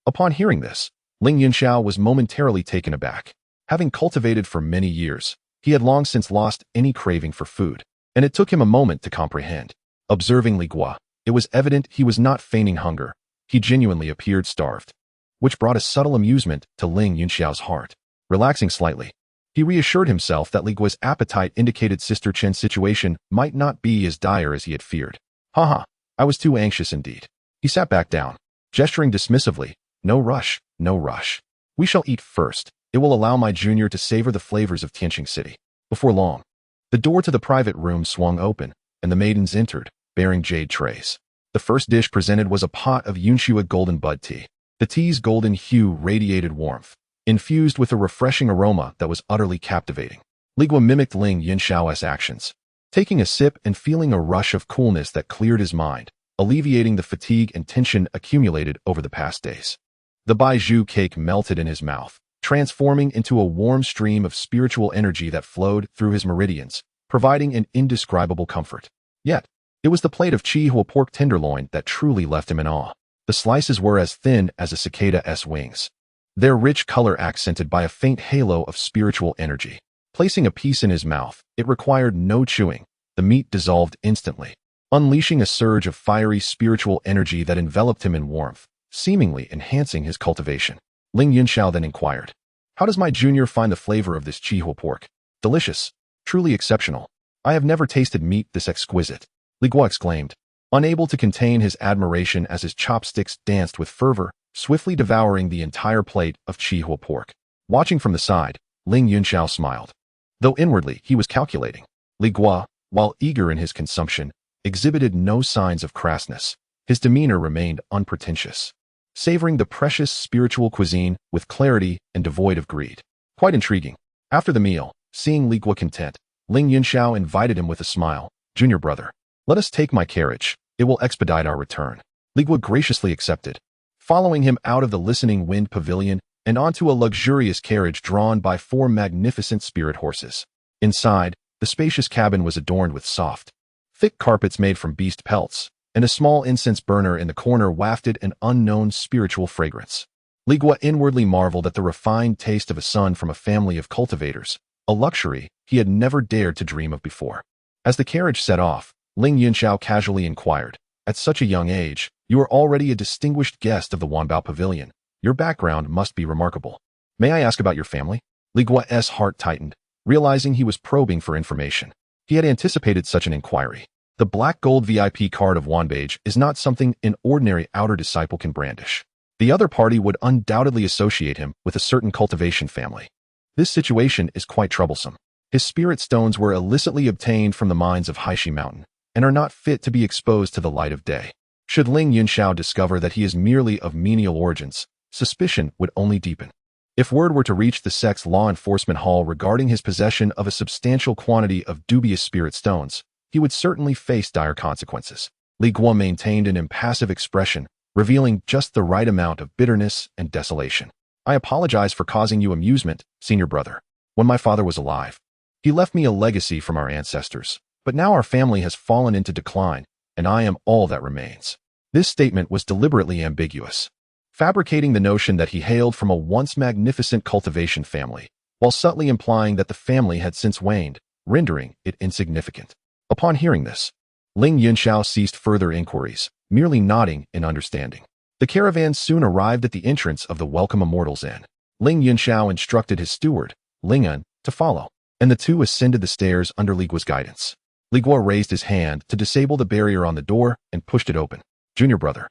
Upon hearing this, Ling Yunxiao was momentarily taken aback. Having cultivated for many years, he had long since lost any craving for food, and it took him a moment to comprehend. Observing Li Guo, it was evident he was not feigning hunger. He genuinely appeared starved, which brought a subtle amusement to Ling Yunxiao's heart. Relaxing slightly, he reassured himself that Li Guo's appetite indicated Sister Qin's situation might not be as dire as he had feared. "Haha, I was too anxious indeed." He sat back down, gesturing dismissively. "No rush, no rush. We shall eat first. It will allow my junior to savor the flavors of Tianqing City." Before long, the door to the private room swung open, and the maidens entered, bearing jade trays. The first dish presented was a pot of Yunxua golden bud tea. The tea's golden hue radiated warmth, infused with a refreshing aroma that was utterly captivating. Li Guo mimicked Ling Yunxiao's actions, taking a sip and feeling a rush of coolness that cleared his mind, alleviating the fatigue and tension accumulated over the past days. The Baizhu cake melted in his mouth, transforming into a warm stream of spiritual energy that flowed through his meridians, providing an indescribable comfort. Yet, it was the plate of Qihua pork tenderloin that truly left him in awe. The slices were as thin as a cicada's wings, their rich color accented by a faint halo of spiritual energy. Placing a piece in his mouth, it required no chewing. The meat dissolved instantly, unleashing a surge of fiery spiritual energy that enveloped him in warmth, seemingly enhancing his cultivation. Ling Yunxiao then inquired, "How does my junior find the flavor of this Qihua pork?" "Delicious, truly exceptional. I have never tasted meat this exquisite," Li Guo exclaimed, unable to contain his admiration as his chopsticks danced with fervor, swiftly devouring the entire plate of Qihua pork. Watching from the side, Ling Yunxiao smiled. Though inwardly he was calculating, Li Guo, while eager in his consumption, exhibited no signs of crassness. His demeanor remained unpretentious, savoring the precious spiritual cuisine with clarity and devoid of greed. Quite intriguing. After the meal, seeing Li Guo content, Ling Yunxiao invited him with a smile. "Junior brother, let us take my carriage. It will expedite our return." Li Guo graciously accepted, following him out of the listening wind pavilion and onto a luxurious carriage drawn by 4 magnificent spirit horses. Inside, the spacious cabin was adorned with soft, thick carpets made from beast pelts, and a small incense burner in the corner wafted an unknown spiritual fragrance. Li Guo inwardly marveled at the refined taste of a son from a family of cultivators, a luxury he had never dared to dream of before. As the carriage set off, Ling Yunxiao casually inquired, "At such a young age, you are already a distinguished guest of the Wanbao Pavilion. Your background must be remarkable. May I ask about your family?" Li Guo's heart tightened, realizing he was probing for information. He had anticipated such an inquiry. The black gold VIP card of Wanbage is not something an ordinary outer disciple can brandish. The other party would undoubtedly associate him with a certain cultivation family. This situation is quite troublesome. His spirit stones were illicitly obtained from the mines of Haishi Mountain, and are not fit to be exposed to the light of day. Should Ling Yunxiao discover that he is merely of menial origins, suspicion would only deepen. If word were to reach the sect's law enforcement hall regarding his possession of a substantial quantity of dubious spirit stones, he would certainly face dire consequences. Li Guo maintained an impassive expression, revealing just the right amount of bitterness and desolation. I apologize for causing you amusement, senior brother. When my father was alive, he left me a legacy from our ancestors, but now our family has fallen into decline, and I am all that remains. This statement was deliberately ambiguous, fabricating the notion that he hailed from a once magnificent cultivation family, while subtly implying that the family had since waned, rendering it insignificant. Upon hearing this, Ling Yunxiao ceased further inquiries, merely nodding in understanding. The caravan soon arrived at the entrance of the Welcome Immortals Inn. Ling Yunxiao instructed his steward, Ling An, to follow, and the two ascended the stairs under Li Guo's guidance. Li Guo raised his hand to disable the barrier on the door and pushed it open. Junior brother,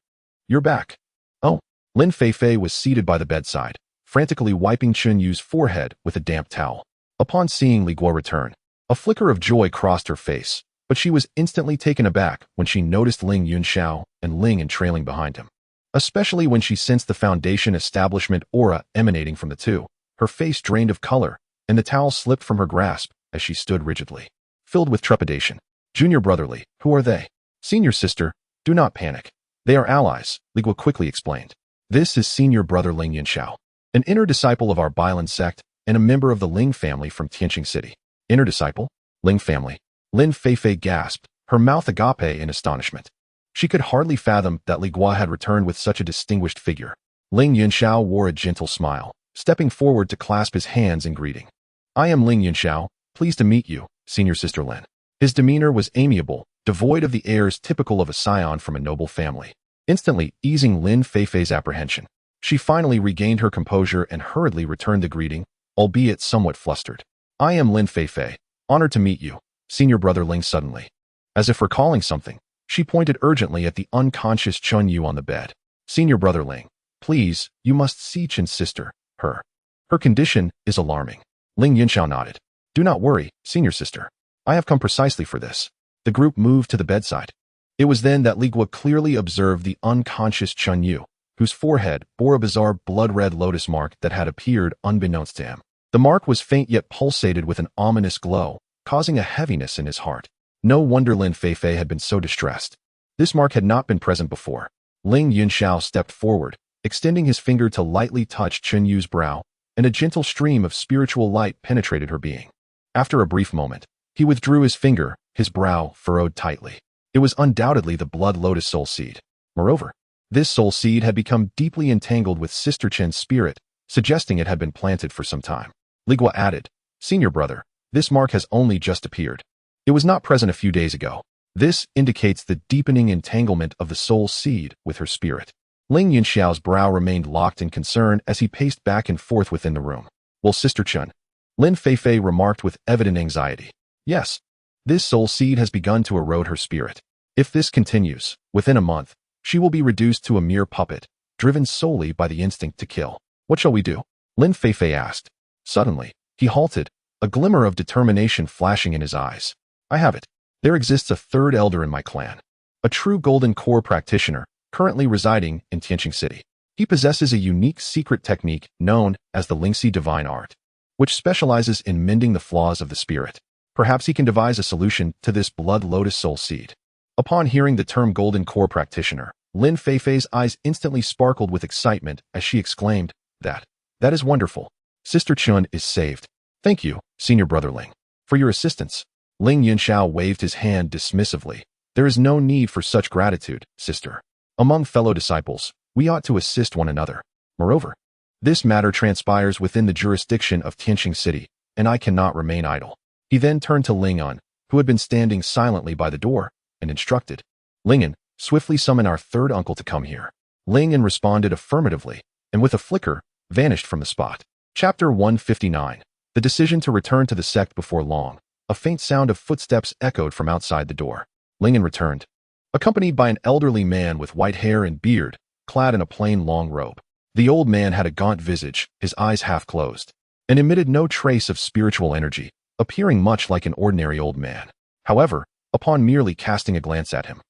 you're back. Oh. Lin Feifei was seated by the bedside, frantically wiping Chun Yu's forehead with a damp towel. Upon seeing Li Guo return, a flicker of joy crossed her face, but she was instantly taken aback when she noticed Ling Yunxiao and Ling An trailing behind him. Especially when she sensed the foundation establishment aura emanating from the two, her face drained of color, and the towel slipped from her grasp as she stood rigidly, filled with trepidation. Junior brotherly, who are they? Senior sister, do not panic. They are allies, Li Guo quickly explained. This is senior brother Ling Yunxiao, an inner disciple of our Bailan sect and a member of the Ling family from Tianqing City. Inner disciple? Ling family. Lin Feifei gasped, her mouth agape in astonishment. She could hardly fathom that Li Guo had returned with such a distinguished figure. Ling Yunxiao wore a gentle smile, stepping forward to clasp his hands in greeting. I am Ling Yunxiao, pleased to meet you, senior sister Lin. His demeanor was amiable, devoid of the airs typical of a scion from a noble family, instantly easing Lin Feifei's apprehension. She finally regained her composure and hurriedly returned the greeting, albeit somewhat flustered. I am Lin Feifei, honored to meet you, senior brother Ling suddenly. As if recalling something, she pointed urgently at the unconscious Chun Yu on the bed. Senior brother Ling, please, you must see Chen's sister, her. Her condition is alarming. Ling Yunxiao nodded. Do not worry, senior sister. I have come precisely for this. The group moved to the bedside. It was then that Li Guo clearly observed the unconscious Chun Yu, whose forehead bore a bizarre blood-red lotus mark that had appeared unbeknownst to him. The mark was faint yet pulsated with an ominous glow, causing a heaviness in his heart. No wonder Lin Feifei had been so distressed. This mark had not been present before. Ling Yunxiao stepped forward, extending his finger to lightly touch Chun Yu's brow, and a gentle stream of spiritual light penetrated her being. After a brief moment, he withdrew his finger, his brow furrowed tightly. It was undoubtedly the blood lotus soul seed. Moreover, this soul seed had become deeply entangled with Sister Chen's spirit, suggesting it had been planted for some time. Li Guo added, Senior brother, this mark has only just appeared. It was not present a few days ago. This indicates the deepening entanglement of the soul seed with her spirit. Ling Yunxiao's brow remained locked in concern as he paced back and forth within the room. Well, Sister Chen, Lin Feifei remarked with evident anxiety. Yes, this soul seed has begun to erode her spirit. If this continues, within a month, she will be reduced to a mere puppet, driven solely by the instinct to kill. What shall we do? Lin Feifei asked. Suddenly, he halted, a glimmer of determination flashing in his eyes. I have it. There exists a third elder in my clan, a true golden core practitioner, currently residing in Tianqing City. He possesses a unique secret technique known as the Lingxi Divine Art, which specializes in mending the flaws of the spirit. Perhaps he can devise a solution to this blood lotus soul seed. Upon hearing the term golden core practitioner, Lin Feifei's eyes instantly sparkled with excitement as she exclaimed, That is wonderful. Sister Chun is saved. Thank you, Senior Brother Ling, for your assistance. Ling Yunxiao waved his hand dismissively. There is no need for such gratitude, sister. Among fellow disciples, we ought to assist one another. Moreover, this matter transpires within the jurisdiction of Tianqing City, and I cannot remain idle. He then turned to Ling An, who had been standing silently by the door, and instructed, Ling An, swiftly summon our third uncle to come here. Ling An responded affirmatively, and with a flicker, vanished from the spot. Chapter 159. The decision to return to the sect before long. A faint sound of footsteps echoed from outside the door. Ling An returned, accompanied by an elderly man with white hair and beard, clad in a plain long robe. The old man had a gaunt visage, his eyes half closed, and emitted no trace of spiritual energy, appearing much like an ordinary old man. However, upon merely casting a glance at him,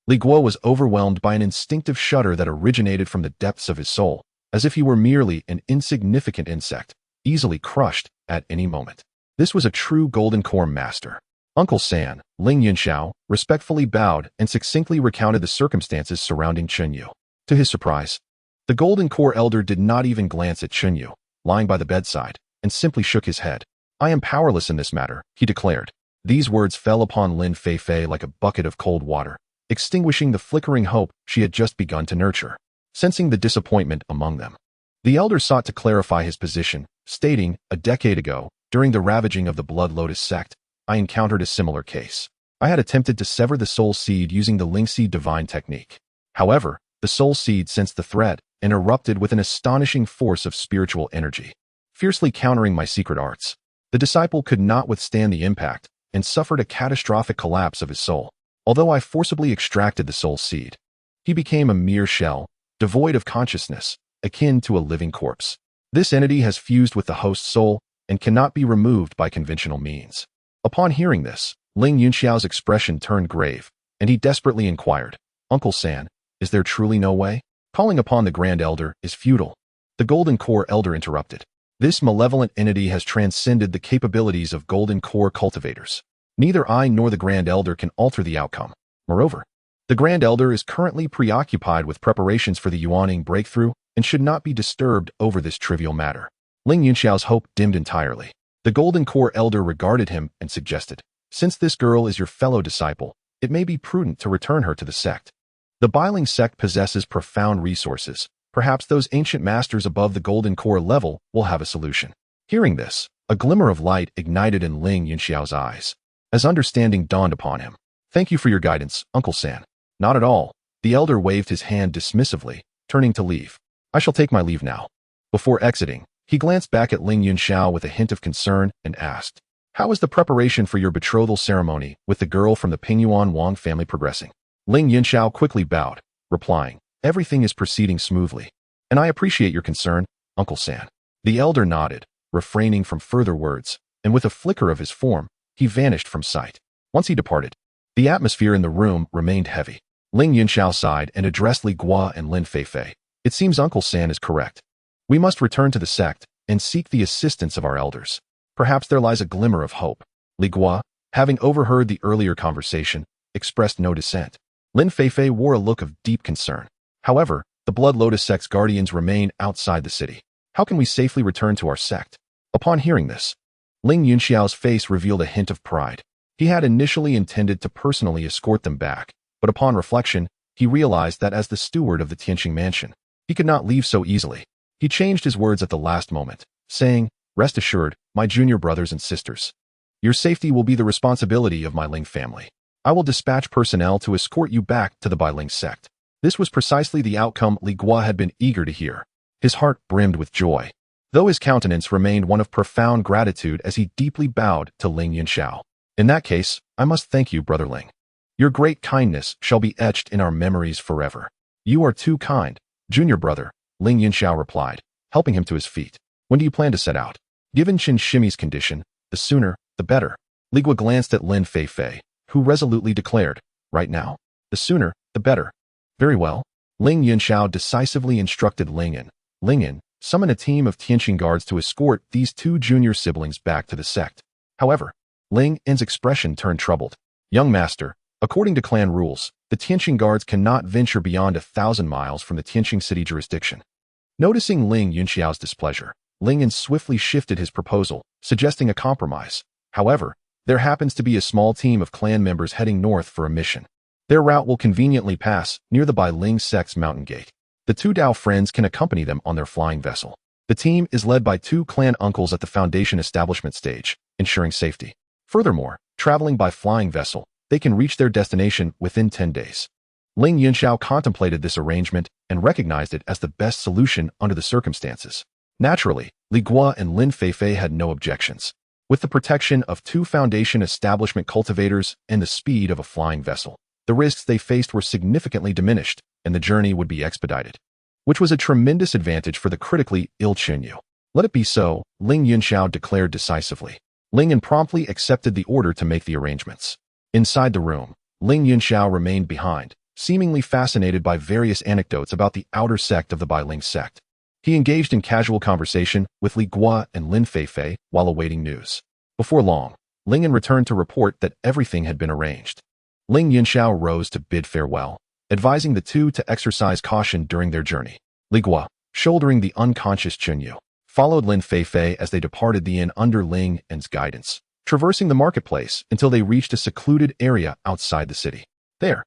Li Guo was overwhelmed by an instinctive shudder that originated from the depths of his soul, as if he were merely an insignificant insect, easily crushed at any moment. This was a true golden core master. Uncle San, Ling Yunxiao, respectfully bowed and succinctly recounted the circumstances surrounding Chunyu. To his surprise, the golden core elder did not even glance at Chunyu, lying by the bedside, and simply shook his head. I am powerless in this matter, he declared. These words fell upon Lin Feifei like a bucket of cold water, extinguishing the flickering hope she had just begun to nurture. Sensing the disappointment among them, the elder sought to clarify his position, stating, a decade ago, during the ravaging of the Blood Lotus sect, I encountered a similar case. I had attempted to sever the soul seed using the Lingxi divine technique. However, the soul seed sensed the threat and erupted with an astonishing force of spiritual energy, fiercely countering my secret arts. The disciple could not withstand the impact and suffered a catastrophic collapse of his soul. Although I forcibly extracted the soul seed, he became a mere shell, devoid of consciousness, akin to a living corpse. This entity has fused with the host's soul and cannot be removed by conventional means. Upon hearing this, Ling Yunxiao's expression turned grave, and he desperately inquired, Uncle San, is there truly no way? Calling upon the Grand Elder is futile. The Golden Core Elder interrupted. This malevolent entity has transcended the capabilities of Golden Core cultivators. Neither I nor the Grand Elder can alter the outcome. Moreover, the Grand Elder is currently preoccupied with preparations for the Yuaning breakthrough and should not be disturbed over this trivial matter. Ling Yunxiao's hope dimmed entirely. The Golden Core Elder regarded him and suggested, since this girl is your fellow disciple, it may be prudent to return her to the sect. The Bailing sect possesses profound resources. Perhaps those ancient masters above the Golden Core level will have a solution. Hearing this, a glimmer of light ignited in Ling Yunxiao's eyes, as understanding dawned upon him. Thank you for your guidance, Uncle San. Not at all. The elder waved his hand dismissively, turning to leave. I shall take my leave now. Before exiting, he glanced back at Ling Yunxiao with a hint of concern and asked, how is the preparation for your betrothal ceremony with the girl from the Pingyuan Wang family progressing? Ling Yunxiao quickly bowed, replying, everything is proceeding smoothly, and I appreciate your concern, Uncle San. The elder nodded, refraining from further words, and with a flicker of his form, he vanished from sight. Once he departed, the atmosphere in the room remained heavy. Ling Yunxiao sighed and addressed Li Guo and Lin Feifei. It seems Uncle San is correct. We must return to the sect and seek the assistance of our elders. Perhaps there lies a glimmer of hope. Li Guo, having overheard the earlier conversation, expressed no dissent. Lin Feifei wore a look of deep concern. However, the Blood Lotus sect's guardians remain outside the city. How can we safely return to our sect? Upon hearing this, Ling Yunxiao's face revealed a hint of pride. He had initially intended to personally escort them back, but upon reflection, he realized that as the steward of the Tianqing mansion, he could not leave so easily. He changed his words at the last moment, saying, rest assured, my junior brothers and sisters, your safety will be the responsibility of my Ling family. I will dispatch personnel to escort you back to the Bailing sect. This was precisely the outcome Li Guo had been eager to hear. His heart brimmed with joy, though his countenance remained one of profound gratitude as he deeply bowed to Ling Yunxiao. In that case, I must thank you, Brother Ling. Your great kindness shall be etched in our memories forever. You are too kind, junior brother, Ling Yunxiao replied, helping him to his feet. When do you plan to set out? Given Qin Shimi's condition, the sooner, the better. Li Guo glanced at Lin Feifei, who resolutely declared, right now, the sooner, the better. Very well. Ling Yunxiao decisively instructed Lingyan, summon a team of Tianqing guards to escort these two junior siblings back to the sect. However, Lingyan's expression turned troubled. Young master, according to clan rules, the Tianqing guards cannot venture beyond 1,000 miles from the Tianqing city jurisdiction. Noticing Ling Yunxiao's displeasure, Lingyan swiftly shifted his proposal, suggesting a compromise. However, there happens to be a small team of clan members heading north for a mission. Their route will conveniently pass near the Bailing sect's mountain gate. The two Dao friends can accompany them on their flying vessel. The team is led by two clan uncles at the Foundation establishment stage, ensuring safety. Furthermore, traveling by flying vessel, they can reach their destination within 10 days. Ling Yunxiao contemplated this arrangement and recognized it as the best solution under the circumstances. Naturally, Li Guo and Lin Feifei had no objections. With the protection of two Foundation establishment cultivators and the speed of a flying vessel, the risks they faced were significantly diminished, and the journey would be expedited, which was a tremendous advantage for the critically ill Chunyu. Let it be so, Ling Yunxiao declared decisively. Lingyan promptly accepted the order to make the arrangements. Inside the room, Ling Yunxiao remained behind, seemingly fascinated by various anecdotes about the outer sect of the Bailing sect. He engaged in casual conversation with Li Guo and Lin Feifei while awaiting news. Before long, Ling Yan returned to report that everything had been arranged. Ling Yanxiao rose to bid farewell, advising the two to exercise caution during their journey. Li Guo, shouldering the unconscious Chunyu, followed Lin Feifei as they departed the inn under Ling Yan's guidance, traversing the marketplace until they reached a secluded area outside the city. There,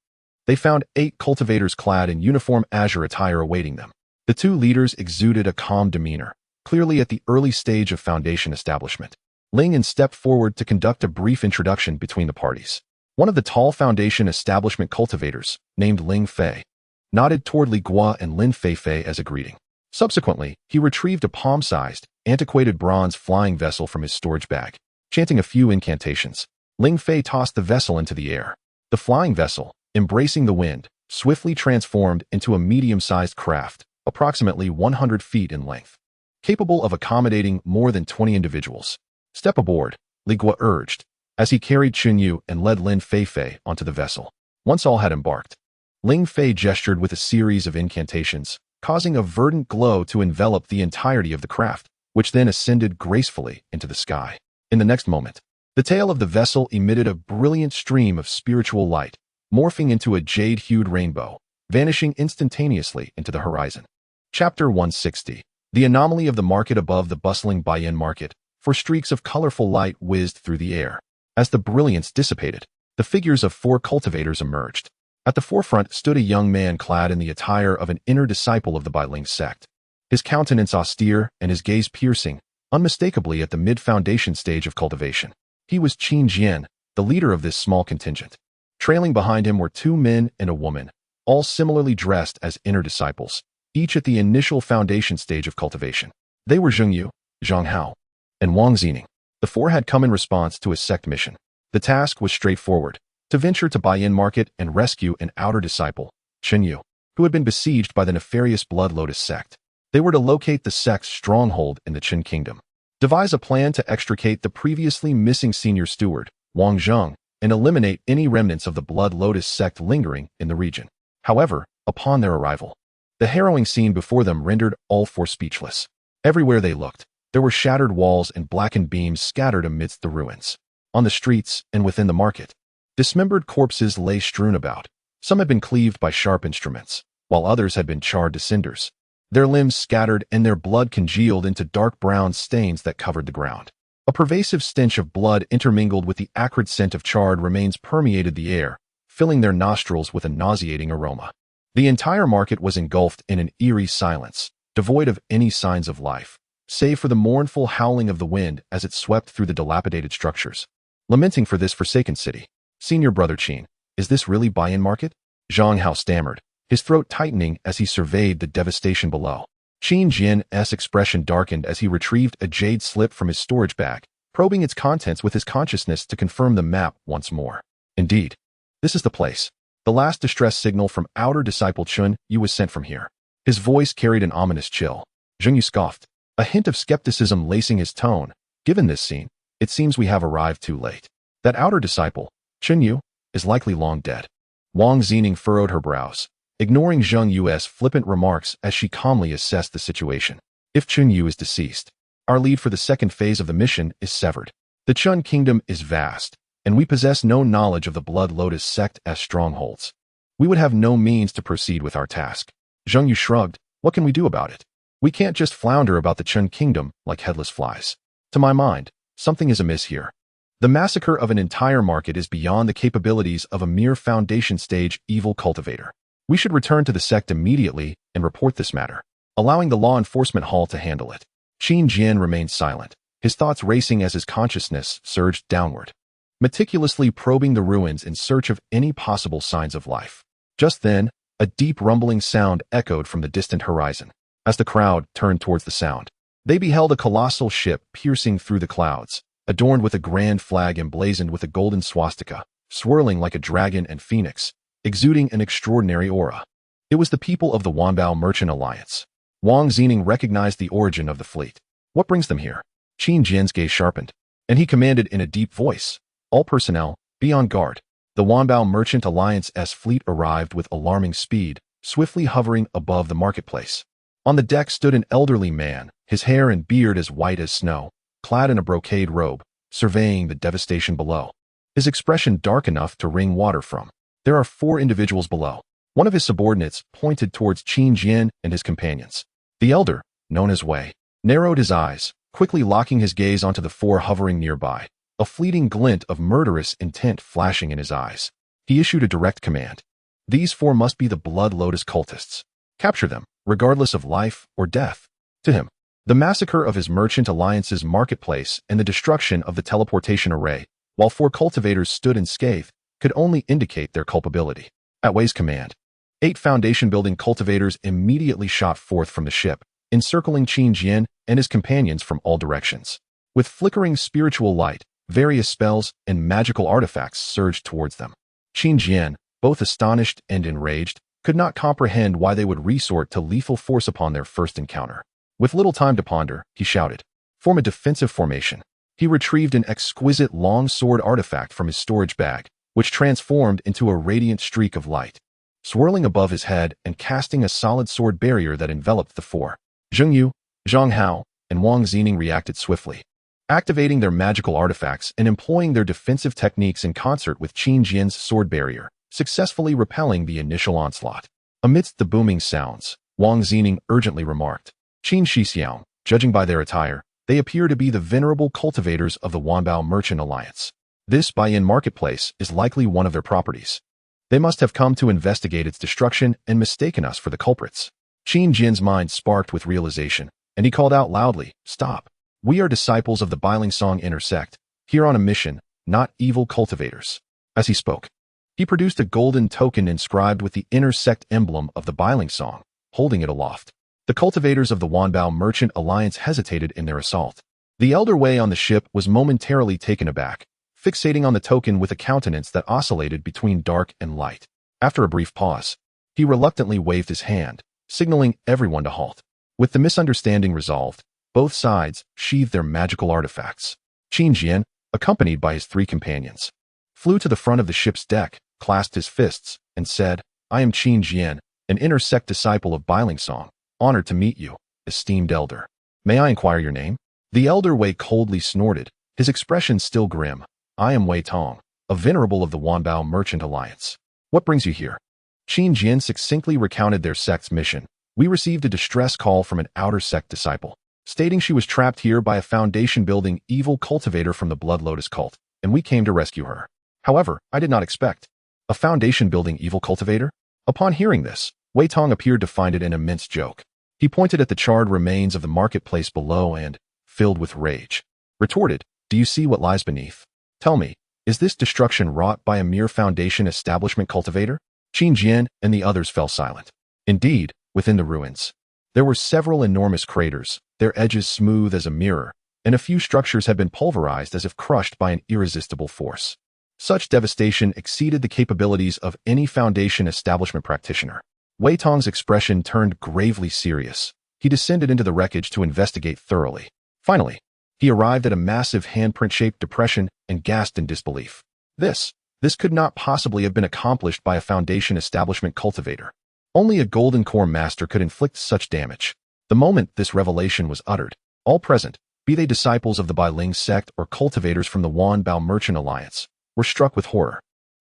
they found 8 cultivators clad in uniform azure attire awaiting them. The two leaders exuded a calm demeanor, clearly at the early stage of foundation establishment. Ling Yan stepped forward to conduct a brief introduction between the parties. One of the tall foundation establishment cultivators, named Ling Fei, nodded toward Li Guo and Lin Feifei as a greeting. Subsequently, he retrieved a palm-sized, antiquated bronze flying vessel from his storage bag. Chanting a few incantations, Ling Fei tossed the vessel into the air. The flying vessel, embracing the wind, swiftly transformed into a medium-sized craft, approximately 100 feet in length, capable of accommodating more than 20 individuals. Step aboard, Li Guo urged, as he carried Chunyu and led Lin Feifei onto the vessel. Once all had embarked, Ling Fei gestured with a series of incantations, causing a verdant glow to envelop the entirety of the craft, which then ascended gracefully into the sky. In the next moment, the tail of the vessel emitted a brilliant stream of spiritual light, morphing into a jade-hued rainbow, vanishing instantaneously into the horizon. Chapter 160. The anomaly of the market above the bustling Baiyan market, for streaks of colorful light whizzed through the air. As the brilliance dissipated, the figures of 4 cultivators emerged. At the forefront stood a young man clad in the attire of an inner disciple of the Bailing sect. His countenance austere and his gaze piercing, unmistakably at the mid-foundation stage of cultivation. He was Qin Jian, the leader of this small contingent. Trailing behind him were 2 men and a woman, all similarly dressed as inner disciples, each at the initial foundation stage of cultivation. They were Zhengyu, Zhang Hao, and Wang Zining. The 4 had come in response to a sect mission. The task was straightforward: to venture to Baiyan market and rescue an outer disciple, Chunyu, who had been besieged by the nefarious Blood Lotus sect. They were to locate the sect's stronghold in the Qin kingdom, devise a plan to extricate the previously missing senior steward, Wang Zheng, and eliminate any remnants of the Blood Lotus sect lingering in the region. However, upon their arrival, the harrowing scene before them rendered all 4 speechless. Everywhere they looked, there were shattered walls and blackened beams scattered amidst the ruins. On the streets and within the market, dismembered corpses lay strewn about. Some had been cleaved by sharp instruments, while others had been charred to cinders. Their limbs scattered and their blood congealed into dark brown stains that covered the ground. A pervasive stench of blood intermingled with the acrid scent of charred remains permeated the air, filling their nostrils with a nauseating aroma. The entire market was engulfed in an eerie silence, devoid of any signs of life, save for the mournful howling of the wind as it swept through the dilapidated structures. Lamenting for this forsaken city. Senior brother Qin, is this really Baiyan market? Zhang Hao stammered, his throat tightening as he surveyed the devastation below. Qin Jian's expression darkened as he retrieved a jade slip from his storage bag, probing its contents with his consciousness to confirm the map once more. Indeed, this is the place. The last distress signal from outer disciple Chun Yu was sent from here. His voice carried an ominous chill. Zheng Yu scoffed, a hint of skepticism lacing his tone. Given this scene, it seems we have arrived too late. That outer disciple, Chun Yu, is likely long dead. Wang Zining furrowed her brows, ignoring Zheng Yu's flippant remarks as she calmly assessed the situation. If Chun Yu is deceased, our lead for the second phase of the mission is severed. The Chun kingdom is vast, and we possess no knowledge of the Blood Lotus sect as strongholds. We would have no means to proceed with our task. Zheng Yu shrugged. What can we do about it? We can't just flounder about the Chun kingdom like headless flies. To my mind, something is amiss here. The massacre of an entire market is beyond the capabilities of a mere foundation stage evil cultivator. We should return to the sect immediately and report this matter, allowing the law enforcement hall to handle it. Qin Jian remained silent, his thoughts racing as his consciousness surged downward, meticulously probing the ruins in search of any possible signs of life. Just then, a deep rumbling sound echoed from the distant horizon. As the crowd turned towards the sound, they beheld a colossal ship piercing through the clouds, adorned with a grand flag emblazoned with a golden swastika, swirling like a dragon and phoenix, exuding an extraordinary aura. It was the people of the Wanbao Merchant Alliance. Wang Zining recognized the origin of the fleet. What brings them here? Qin Jian's gaze sharpened, and he commanded in a deep voice, all personnel, be on guard. The Wanbao Merchant Alliance's fleet arrived with alarming speed, swiftly hovering above the marketplace. On the deck stood an elderly man, his hair and beard as white as snow, clad in a brocade robe, surveying the devastation below. His expression dark enough to wring water from. There are 4 individuals below. One of his subordinates pointed towards Qin Jian and his companions. The elder, known as Wei, narrowed his eyes, quickly locking his gaze onto the 4 hovering nearby, a fleeting glint of murderous intent flashing in his eyes. He issued a direct command. These 4 must be the Blood Lotus cultists. Capture them, regardless of life or death. To him, the massacre of his merchant alliance's marketplace and the destruction of the teleportation array, while 4 cultivators stood unscathed, could only indicate their culpability. At Wei's command, 8 foundation-building cultivators immediately shot forth from the ship, encircling Qin Jian and his companions from all directions. With flickering spiritual light, various spells and magical artifacts surged towards them. Qin Jian, both astonished and enraged, could not comprehend why they would resort to lethal force upon their first encounter. With little time to ponder, he shouted, "Form a defensive formation." He retrieved an exquisite long sword artifact from his storage bag, which transformed into a radiant streak of light, swirling above his head and casting a solid sword barrier that enveloped the 4. Zheng Yu, Zhang Hao, and Wang Zining reacted swiftly, activating their magical artifacts and employing their defensive techniques in concert with Qin Jian's sword barrier, successfully repelling the initial onslaught. Amidst the booming sounds, Wang Zining urgently remarked, "Qin Shixiang, judging by their attire, they appear to be the venerable cultivators of the Wanbao Merchant Alliance. This Baiyin marketplace is likely one of their properties. They must have come to investigate its destruction and mistaken us for the culprits." Qin Jian's mind sparked with realization, and he called out loudly, "Stop! We are disciples of the Bailing Song inner sect, here on a mission, not evil cultivators." As he spoke, he produced a golden token inscribed with the inner sect emblem of the Bailing Song, holding it aloft. The cultivators of the Wanbao Merchant Alliance hesitated in their assault. The elder Wei on the ship was momentarily taken aback, fixating on the token with a countenance that oscillated between dark and light. After a brief pause, he reluctantly waved his hand, signaling everyone to halt. With the misunderstanding resolved, both sides sheathed their magical artifacts. Qin Jian, accompanied by his 3 companions, flew to the front of the ship's deck, clasped his fists, and said, "I am Qin Jian, an inner sect disciple of Bailing Song. Honored to meet you, esteemed elder. May I inquire your name?" The elder Wei coldly snorted, his expression still grim. "I am Wei Tong, a venerable of the Wanbao Merchant Alliance. What brings you here?" Qin Jian succinctly recounted their sect's mission. "We received a distress call from an outer sect disciple, stating she was trapped here by a foundation-building evil cultivator from the Blood Lotus cult, and we came to rescue her. However, I did not expect a foundation-building evil cultivator." Upon hearing this, Wei Tong appeared to find it an immense joke. He pointed at the charred remains of the marketplace below and, filled with rage, retorted, "Do you see what lies beneath? Tell me, is this destruction wrought by a mere foundation establishment cultivator?" Qin Jian and the others fell silent. Indeed, within the ruins, there were several enormous craters, their edges smooth as a mirror, and a few structures had been pulverized as if crushed by an irresistible force. Such devastation exceeded the capabilities of any foundation establishment practitioner. Wei Tong's expression turned gravely serious. He descended into the wreckage to investigate thoroughly. Finally, he arrived at a massive handprint-shaped depression and gasped in disbelief. This could not possibly have been accomplished by a foundation establishment cultivator. Only a golden core master could inflict such damage. The moment this revelation was uttered, all present, be they disciples of the Bailing sect or cultivators from the Wanbao Merchant Alliance, were struck with horror.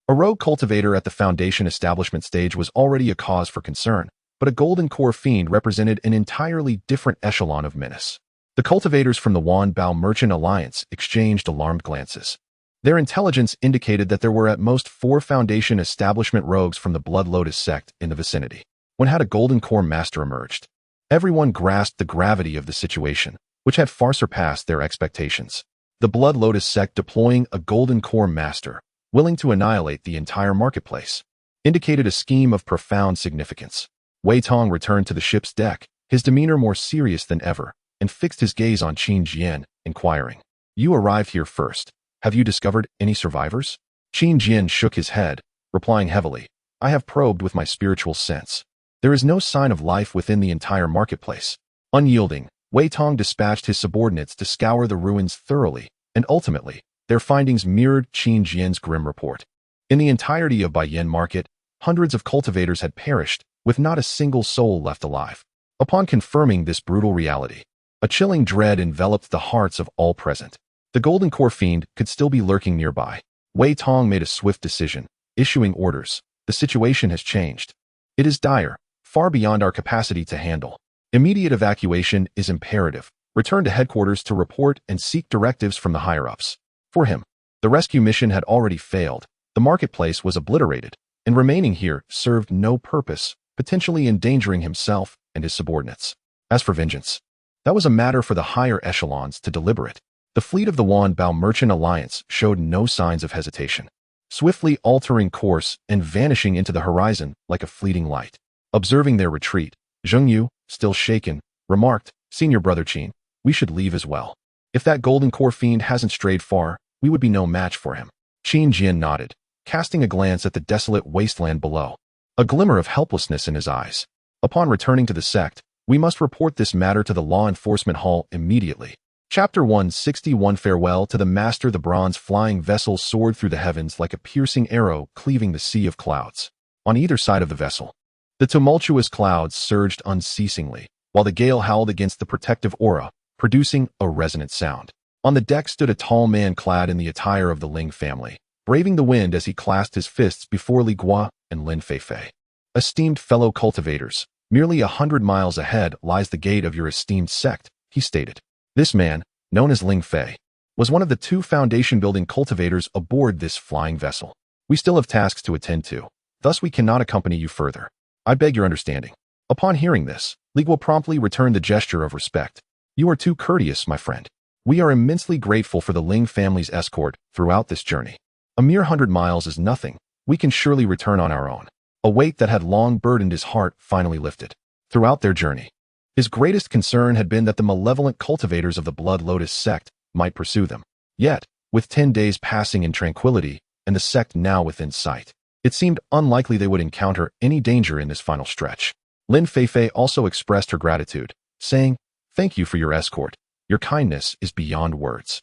A rogue cultivator at the foundation establishment stage was already a cause for concern, but a golden core fiend represented an entirely different echelon of menace. The cultivators from the Wanbao Merchant Alliance exchanged alarmed glances. Their intelligence indicated that there were at most 4 foundation establishment rogues from the Blood Lotus sect in the vicinity. When had a golden core master emerged? Everyone grasped the gravity of the situation, which had far surpassed their expectations. The Blood Lotus sect deploying a golden core master, willing to annihilate the entire marketplace, indicated a scheme of profound significance. Wei Tong returned to the ship's deck, his demeanor more serious than ever, and fixed his gaze on Qin Jian, inquiring, "You arrived here first. Have you discovered any survivors?" Qin Jian shook his head, replying heavily, "I have probed with my spiritual sense. There is no sign of life within the entire marketplace." Unyielding, Wei Tong dispatched his subordinates to scour the ruins thoroughly, and ultimately, their findings mirrored Qin Jian's grim report. In the entirety of Baiyin Market, hundreds of cultivators had perished, with not a single soul left alive. Upon confirming this brutal reality, a chilling dread enveloped the hearts of all present. The Golden Core Fiend could still be lurking nearby. Wei Tong made a swift decision, issuing orders. The situation has changed. It is dire, far beyond our capacity to handle. Immediate evacuation is imperative. Return to headquarters to report and seek directives from the higher-ups. For him, the rescue mission had already failed. The marketplace was obliterated, and remaining here served no purpose, potentially endangering himself and his subordinates. As for vengeance, that was a matter for the higher echelons to deliberate. The fleet of the Wanbao Merchant Alliance showed no signs of hesitation, swiftly altering course and vanishing into the horizon like a fleeting light. Observing their retreat, Zheng Yu, still shaken, remarked, "Senior Brother Qin, we should leave as well. If that Golden Core Fiend hasn't strayed far, we would be no match for him." Qin Jian nodded, casting a glance at the desolate wasteland below, a glimmer of helplessness in his eyes. Upon returning to the sect, we must report this matter to the Law Enforcement Hall immediately. Chapter 161 Farewell to the Master. The bronze flying vessel soared through the heavens like a piercing arrow cleaving the sea of clouds. On either side of the vessel, the tumultuous clouds surged unceasingly, while the gale howled against the protective aura, producing a resonant sound. On the deck stood a tall man clad in the attire of the Ling family, braving the wind as he clasped his fists before Li Guo and Lin Feifei. "Esteemed fellow cultivators, merely 100 miles ahead lies the gate of your esteemed sect," he stated. This man, known as Ling Fei, was one of the 2 foundation-building cultivators aboard this flying vessel. "We still have tasks to attend to, thus we cannot accompany you further. I beg your understanding." Upon hearing this, Li Guo promptly returned the gesture of respect. "You are too courteous, my friend. We are immensely grateful for the Ling family's escort throughout this journey. A mere 100 miles is nothing. We can surely return on our own." A weight that had long burdened his heart finally lifted. Throughout their journey, his greatest concern had been that the malevolent cultivators of the Blood Lotus sect might pursue them. Yet, with 10 days passing in tranquility and the sect now within sight, it seemed unlikely they would encounter any danger in this final stretch. Lin Feifei also expressed her gratitude, saying, "Thank you for your escort. Your kindness is beyond words."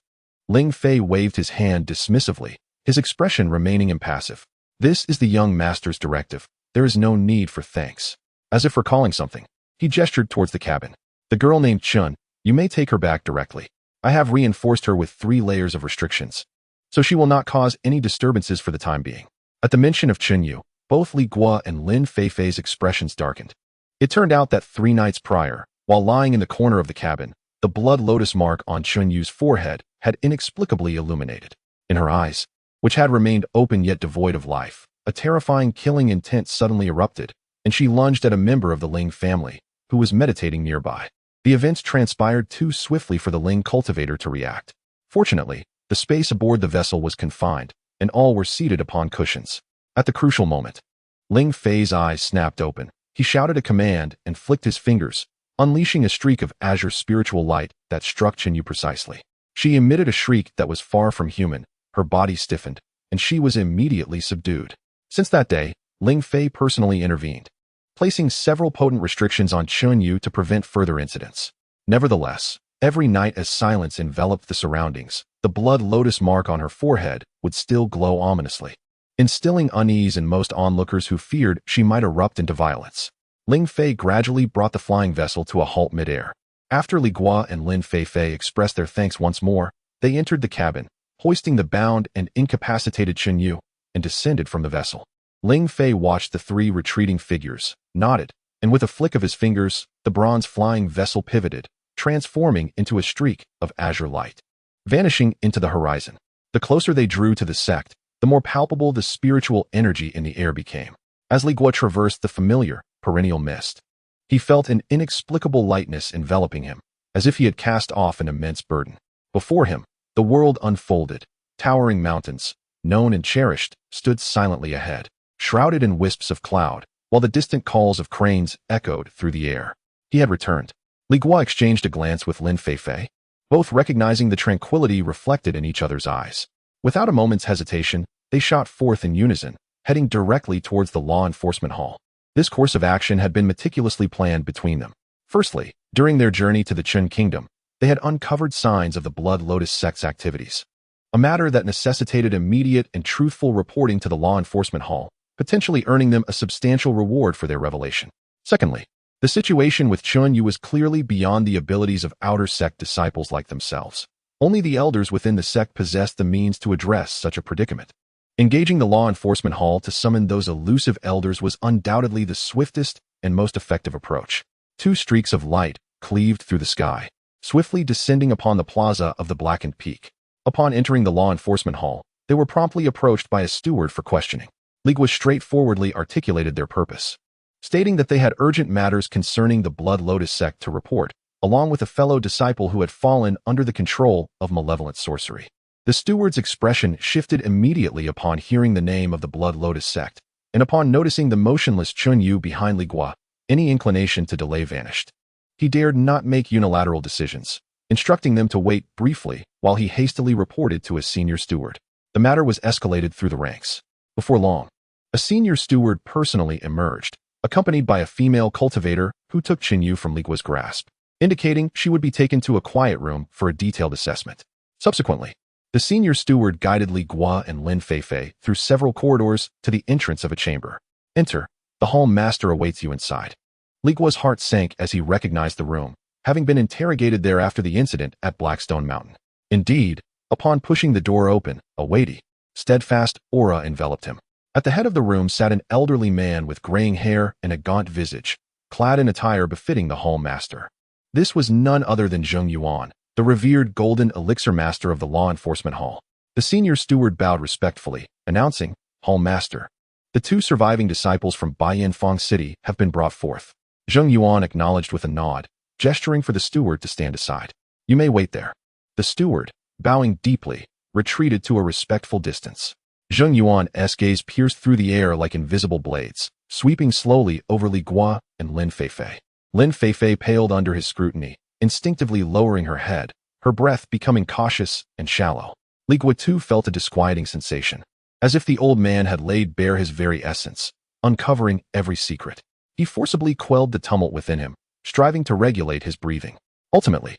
Ling Fei waved his hand dismissively, his expression remaining impassive. "This is the young master's directive. There is no need for thanks." As if recalling something, he gestured towards the cabin. "The girl named Chun, you may take her back directly. I have reinforced her with 3 layers of restrictions, so she will not cause any disturbances for the time being." At the mention of Chun Yu, both Li Guo and Lin Feifei's expressions darkened. It turned out that 3 nights prior, while lying in the corner of the cabin, the blood lotus mark on Chun Yu's forehead had inexplicably illuminated. In her eyes, which had remained open yet devoid of life, a terrifying killing intent suddenly erupted, and she lunged at a member of the Ling family, who was meditating nearby. The events transpired too swiftly for the Ling cultivator to react. Fortunately, the space aboard the vessel was confined, and all were seated upon cushions. At the crucial moment, Ling Fei's eyes snapped open. He shouted a command and flicked his fingers, unleashing a streak of azure spiritual light that struck Chen Yu precisely. She emitted a shriek that was far from human, her body stiffened, and she was immediately subdued. Since that day, Ling Fei personally intervened, placing several potent restrictions on Chun Yu to prevent further incidents. Nevertheless, every night as silence enveloped the surroundings, the blood lotus mark on her forehead would still glow ominously, instilling unease in most onlookers who feared she might erupt into violence. Ling Fei gradually brought the flying vessel to a halt midair. After Li Guo and Lin Feifei expressed their thanks once more, they entered the cabin, hoisting the bound and incapacitated Chun Yu, and descended from the vessel. Ling Fei watched the 3 retreating figures, nodded, and with a flick of his fingers, the bronze flying vessel pivoted, transforming into a streak of azure light, vanishing into the horizon. The closer they drew to the sect, the more palpable the spiritual energy in the air became. As Li Guo traversed the familiar, perennial mist, he felt an inexplicable lightness enveloping him, as if he had cast off an immense burden. Before him, the world unfolded. Towering mountains, known and cherished, stood silently ahead, shrouded in wisps of cloud, while the distant calls of cranes echoed through the air. He had returned. Li Guo exchanged a glance with Lin Feifei, both recognizing the tranquility reflected in each other's eyes. Without a moment's hesitation, they shot forth in unison, heading directly towards the law enforcement hall. This course of action had been meticulously planned between them. Firstly, during their journey to the Chun Kingdom, they had uncovered signs of the Blood Lotus sect's activities, a matter that necessitated immediate and truthful reporting to the law enforcement hall, potentially earning them a substantial reward for their revelation. Secondly, The situation with Chun Yu was clearly beyond the abilities of outer sect disciples like themselves. Only the elders within the sect possessed the means to address such a predicament. Engaging the law enforcement hall to summon those elusive elders was undoubtedly the swiftest and most effective approach. Two streaks of light cleaved through the sky, swiftly descending upon the plaza of the blackened peak. Upon entering the law enforcement hall, they were promptly approached by a steward for questioning. Li Guo straightforwardly articulated their purpose, stating that they had urgent matters concerning the Blood Lotus sect to report, along with a fellow disciple who had fallen under the control of malevolent sorcery. The steward's expression shifted immediately upon hearing the name of the Blood Lotus sect, and upon noticing the motionless Chun Yu behind Li Guo, any inclination to delay vanished. He dared not make unilateral decisions, instructing them to wait briefly while he hastily reported to his senior steward. The matter was escalated through the ranks. Before long, a senior steward personally emerged, accompanied by a female cultivator who took Chun Yu from Li Guo's grasp, indicating she would be taken to a quiet room for a detailed assessment. Subsequently, the senior steward guided Li Guo and Lin Feifei through several corridors to the entrance of a chamber. Enter. The hall master awaits you inside. Li Guo's heart sank as he recognized the room, having been interrogated there after the incident at Blackstone Mountain. Indeed, upon pushing the door open, a weighty, steadfast aura enveloped him. At the head of the room sat an elderly man with graying hair and a gaunt visage, clad in attire befitting the hall master. This was none other than Zheng Yuan, the revered golden elixir master of the law enforcement hall. The senior steward bowed respectfully, announcing, "Hall master, the two surviving disciples from Baiyanfang City have been brought forth." Zheng Yuan acknowledged with a nod, gesturing for the steward to stand aside. "You may wait there." The steward, bowing deeply, retreated to a respectful distance. Zheng Yuan's gaze pierced through the air like invisible blades, sweeping slowly over Li Guo and Lin Feifei. Lin Feifei paled under his scrutiny, instinctively lowering her head, her breath becoming cautious and shallow. Li Guo too felt a disquieting sensation, as if the old man had laid bare his very essence, uncovering every secret. He forcibly quelled the tumult within him, striving to regulate his breathing. Ultimately,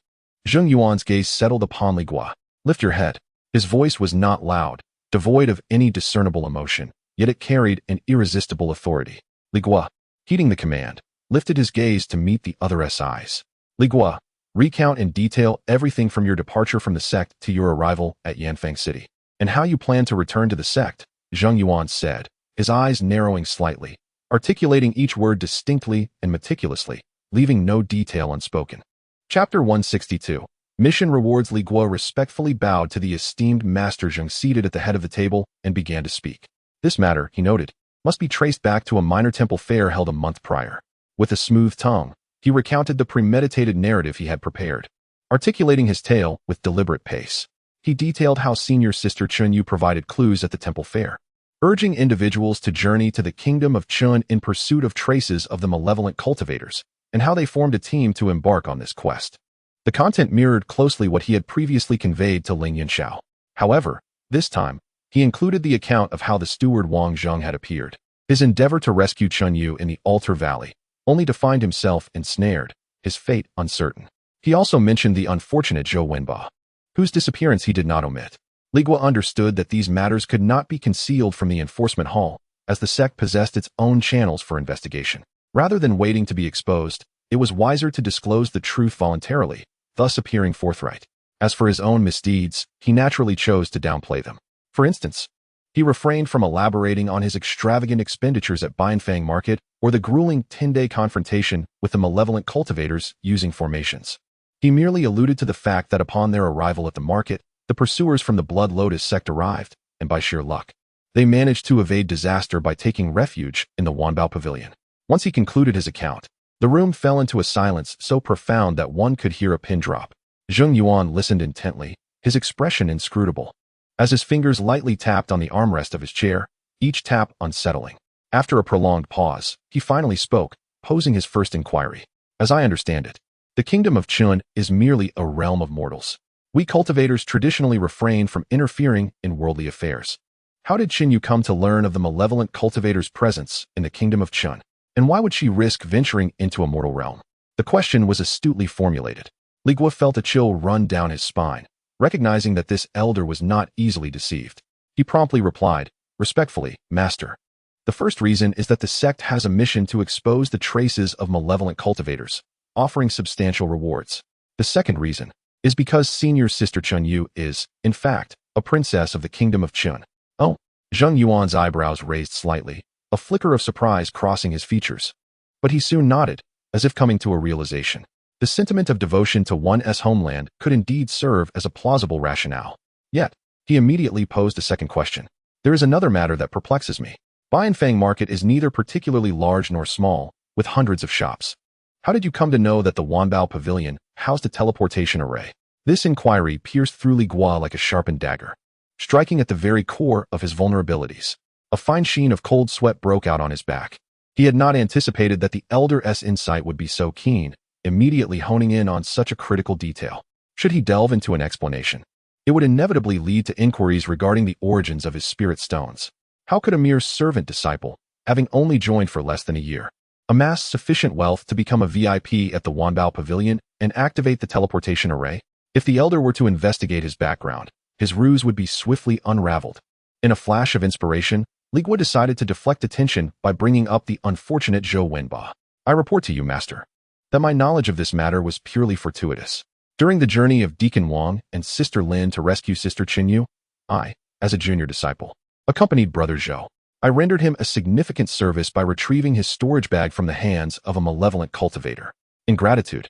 Zheng Yuan's gaze settled upon Li Guo. "Lift your head." His voice was not loud, devoid of any discernible emotion, yet it carried an irresistible authority. Li Guo, heeding the command, lifted his gaze to meet the other's eyes. "Li Guo, recount in detail everything from your departure from the sect to your arrival at Yanfeng City, and how you plan to return to the sect," Zheng Yuan said, his eyes narrowing slightly, articulating each word distinctly and meticulously, leaving no detail unspoken. Chapter 162. Mission Rewards. Li Guo respectfully bowed to the esteemed Master Zheng seated at the head of the table and began to speak. This matter, he noted, must be traced back to a minor temple fair held a month prior. With a smooth tongue, he recounted the premeditated narrative he had prepared, articulating his tale with deliberate pace. He detailed how senior sister Chun Yu provided clues at the temple fair, urging individuals to journey to the kingdom of Chun in pursuit of traces of the malevolent cultivators, and how they formed a team to embark on this quest. The content mirrored closely what he had previously conveyed to Ling Yanxiao. However, this time, he included the account of how the steward Wang Zheng had appeared, his endeavor to rescue Chun Yu in the Altar Valley, only to find himself ensnared, his fate uncertain. He also mentioned the unfortunate Zhou Wenba, whose disappearance he did not omit. Li Guo understood that these matters could not be concealed from the enforcement hall, as the sect possessed its own channels for investigation. Rather than waiting to be exposed, it was wiser to disclose the truth voluntarily, thus appearing forthright. As for his own misdeeds, he naturally chose to downplay them. For instance, he refrained from elaborating on his extravagant expenditures at Baiyanfang Market or the grueling 10-day confrontation with the malevolent cultivators using formations. He merely alluded to the fact that upon their arrival at the market, the pursuers from the Blood Lotus sect arrived, and by sheer luck, they managed to evade disaster by taking refuge in the Wanbao Pavilion. Once he concluded his account, the room fell into a silence so profound that one could hear a pin drop. Zheng Yuan listened intently, his expression inscrutable, as his fingers lightly tapped on the armrest of his chair, each tap unsettling. After a prolonged pause, he finally spoke, posing his first inquiry. "As I understand it, the kingdom of Chun is merely a realm of mortals. We cultivators traditionally refrain from interfering in worldly affairs. How did Chun Yu come to learn of the malevolent cultivator's presence in the kingdom of Chun? And why would she risk venturing into a mortal realm?" The question was astutely formulated. Li Guo felt a chill run down his spine, recognizing that this elder was not easily deceived. He promptly replied, "Respectfully, Master, The first reason is that the sect has a mission to expose the traces of malevolent cultivators, offering substantial rewards. The second reason is because senior sister Chun Yu is, in fact, a princess of the kingdom of Chun. Oh, Zheng Yuan's eyebrows raised slightly, a flicker of surprise crossing his features. But he soon nodded, as if coming to a realization. The sentiment of devotion to one's homeland could indeed serve as a plausible rationale. Yet, he immediately posed a second question. There is another matter that perplexes me. Bianfang Market is neither particularly large nor small, with hundreds of shops. How did you come to know that the Wanbao Pavilion housed a teleportation array? This inquiry pierced through Li Guo like a sharpened dagger, striking at the very core of his vulnerabilities. A fine sheen of cold sweat broke out on his back. He had not anticipated that the elder's insight would be so keen, immediately honing in on such a critical detail. Should he delve into an explanation, it would inevitably lead to inquiries regarding the origins of his spirit stones. How could a mere servant disciple, having only joined for less than a year, amass sufficient wealth to become a VIP at the Wanbao Pavilion and activate the teleportation array? If the elder were to investigate his background, his ruse would be swiftly unraveled. In a flash of inspiration, Li Guo decided to deflect attention by bringing up the unfortunate Zhou Wenba. I report to you, master, that my knowledge of this matter was purely fortuitous. During the journey of Deacon Wang and Sister Lin to rescue Sister Qinyu, I, as a junior disciple, accompanied Brother Zhou. I rendered him a significant service by retrieving his storage bag from the hands of a malevolent cultivator. In gratitude,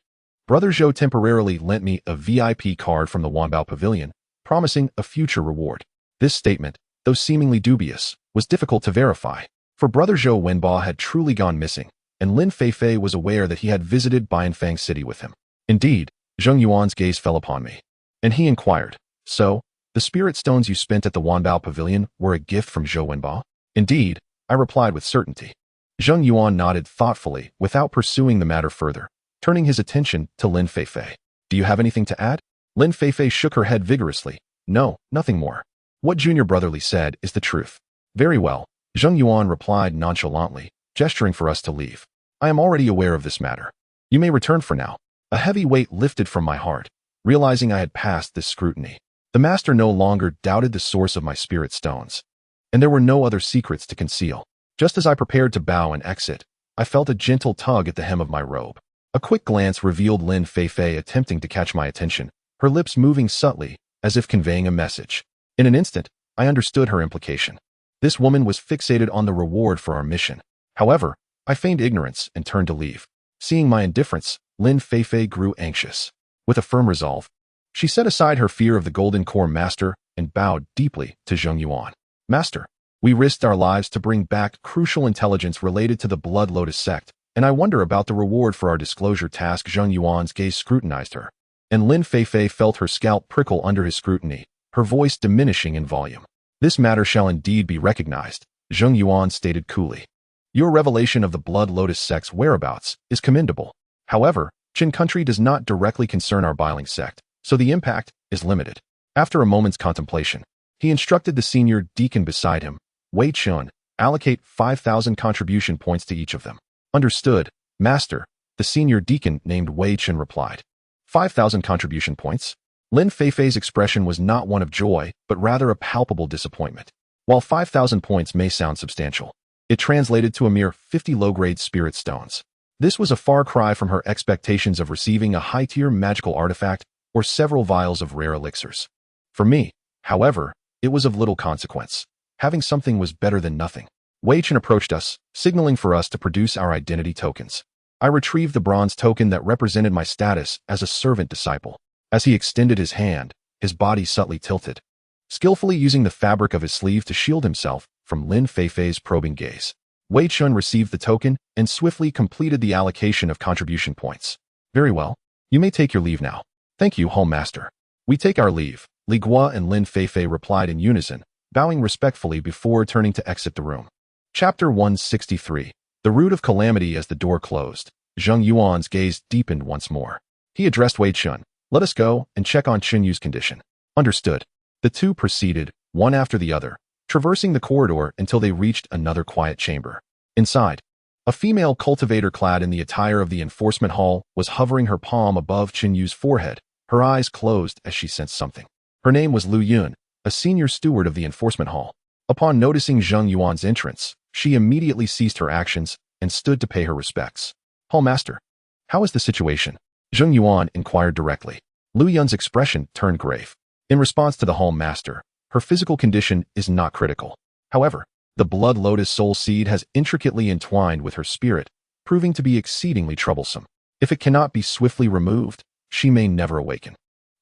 Brother Zhou temporarily lent me a VIP card from the Wanbao Pavilion, promising a future reward. This statement, though seemingly dubious, was difficult to verify, for Brother Zhou Wenba had truly gone missing, and Lin Feifei was aware that he had visited Bianfang City with him. Indeed, Zheng Yuan's gaze fell upon me, and he inquired, "So, the spirit stones you spent at the Wanbao Pavilion were a gift from Zhou Wenba?" "Indeed," I replied with certainty. Zheng Yuan nodded thoughtfully without pursuing the matter further, turning his attention to Lin Feifei. "Do you have anything to add?" Lin Feifei shook her head vigorously. "No, nothing more. What Junior Brotherly said is the truth." "Very well," Zheng Yuan replied nonchalantly, gesturing for us to leave. "I am already aware of this matter. You may return for now." A heavy weight lifted from my heart, realizing I had passed this scrutiny. The master no longer doubted the source of my spirit stones, and there were no other secrets to conceal. Just as I prepared to bow and exit, I felt a gentle tug at the hem of my robe. A quick glance revealed Lin Feifei attempting to catch my attention, her lips moving subtly, as if conveying a message. In an instant, I understood her implication. This woman was fixated on the reward for our mission. However, I feigned ignorance and turned to leave. Seeing my indifference, Lin Feifei grew anxious. With a firm resolve, she set aside her fear of the Golden Core Master and bowed deeply to Zheng Yuan. "Master, we risked our lives to bring back crucial intelligence related to the Blood Lotus sect, and I wonder about the reward for our disclosure task." Zheng Yuan's gaze scrutinized her, and Lin Feifei felt her scalp prickle under his scrutiny, her voice diminishing in volume. "This matter shall indeed be recognized," Zheng Yuan stated coolly. "Your revelation of the Blood Lotus sect's whereabouts is commendable. However, Qin country does not directly concern our Biling sect, so the impact is limited." After a moment's contemplation, he instructed the senior deacon beside him, Wei Chun, allocate 5,000 contribution points to each of them. "Understood, master," the senior deacon named Wei Chun replied. 5,000 contribution points? Lin Feifei's expression was not one of joy, but rather a palpable disappointment. While 5,000 points may sound substantial, it translated to a mere 50 low-grade spirit stones. This was a far cry from her expectations of receiving a high-tier magical artifact or several vials of rare elixirs. For me, however, it was of little consequence. Having something was better than nothing. Wei Chen approached us, signaling for us to produce our identity tokens. I retrieved the bronze token that represented my status as a servant disciple. As he extended his hand, his body subtly tilted, skillfully using the fabric of his sleeve to shield himself from Lin Feifei's probing gaze. Wei Chun received the token and swiftly completed the allocation of contribution points. "Very well. You may take your leave now." "Thank you, Home Master." "We take our leave," Li Guo and Lin Feifei replied in unison, bowing respectfully before turning to exit the room. Chapter 163. The Root of Calamity. As the door closed, Zheng Yuan's gaze deepened once more. He addressed Wei Chun. "Let us go and check on Qinyu's condition." "Understood." The two proceeded, one after the other, traversing the corridor until they reached another quiet chamber. Inside, a female cultivator clad in the attire of the enforcement hall was hovering her palm above Qinyu's forehead, her eyes closed as she sensed something. Her name was Lu Yun, a senior steward of the enforcement hall. Upon noticing Zheng Yuan's entrance, She immediately ceased her actions and stood to pay her respects. Hall Master, how is the situation? Zheng Yuan inquired directly. Lu Yun's expression turned grave. In response to the Hall Master, her physical condition is not critical. However, the Blood Lotus Soul Seed has intricately entwined with her spirit, proving to be exceedingly troublesome. If it cannot be swiftly removed, she may never awaken.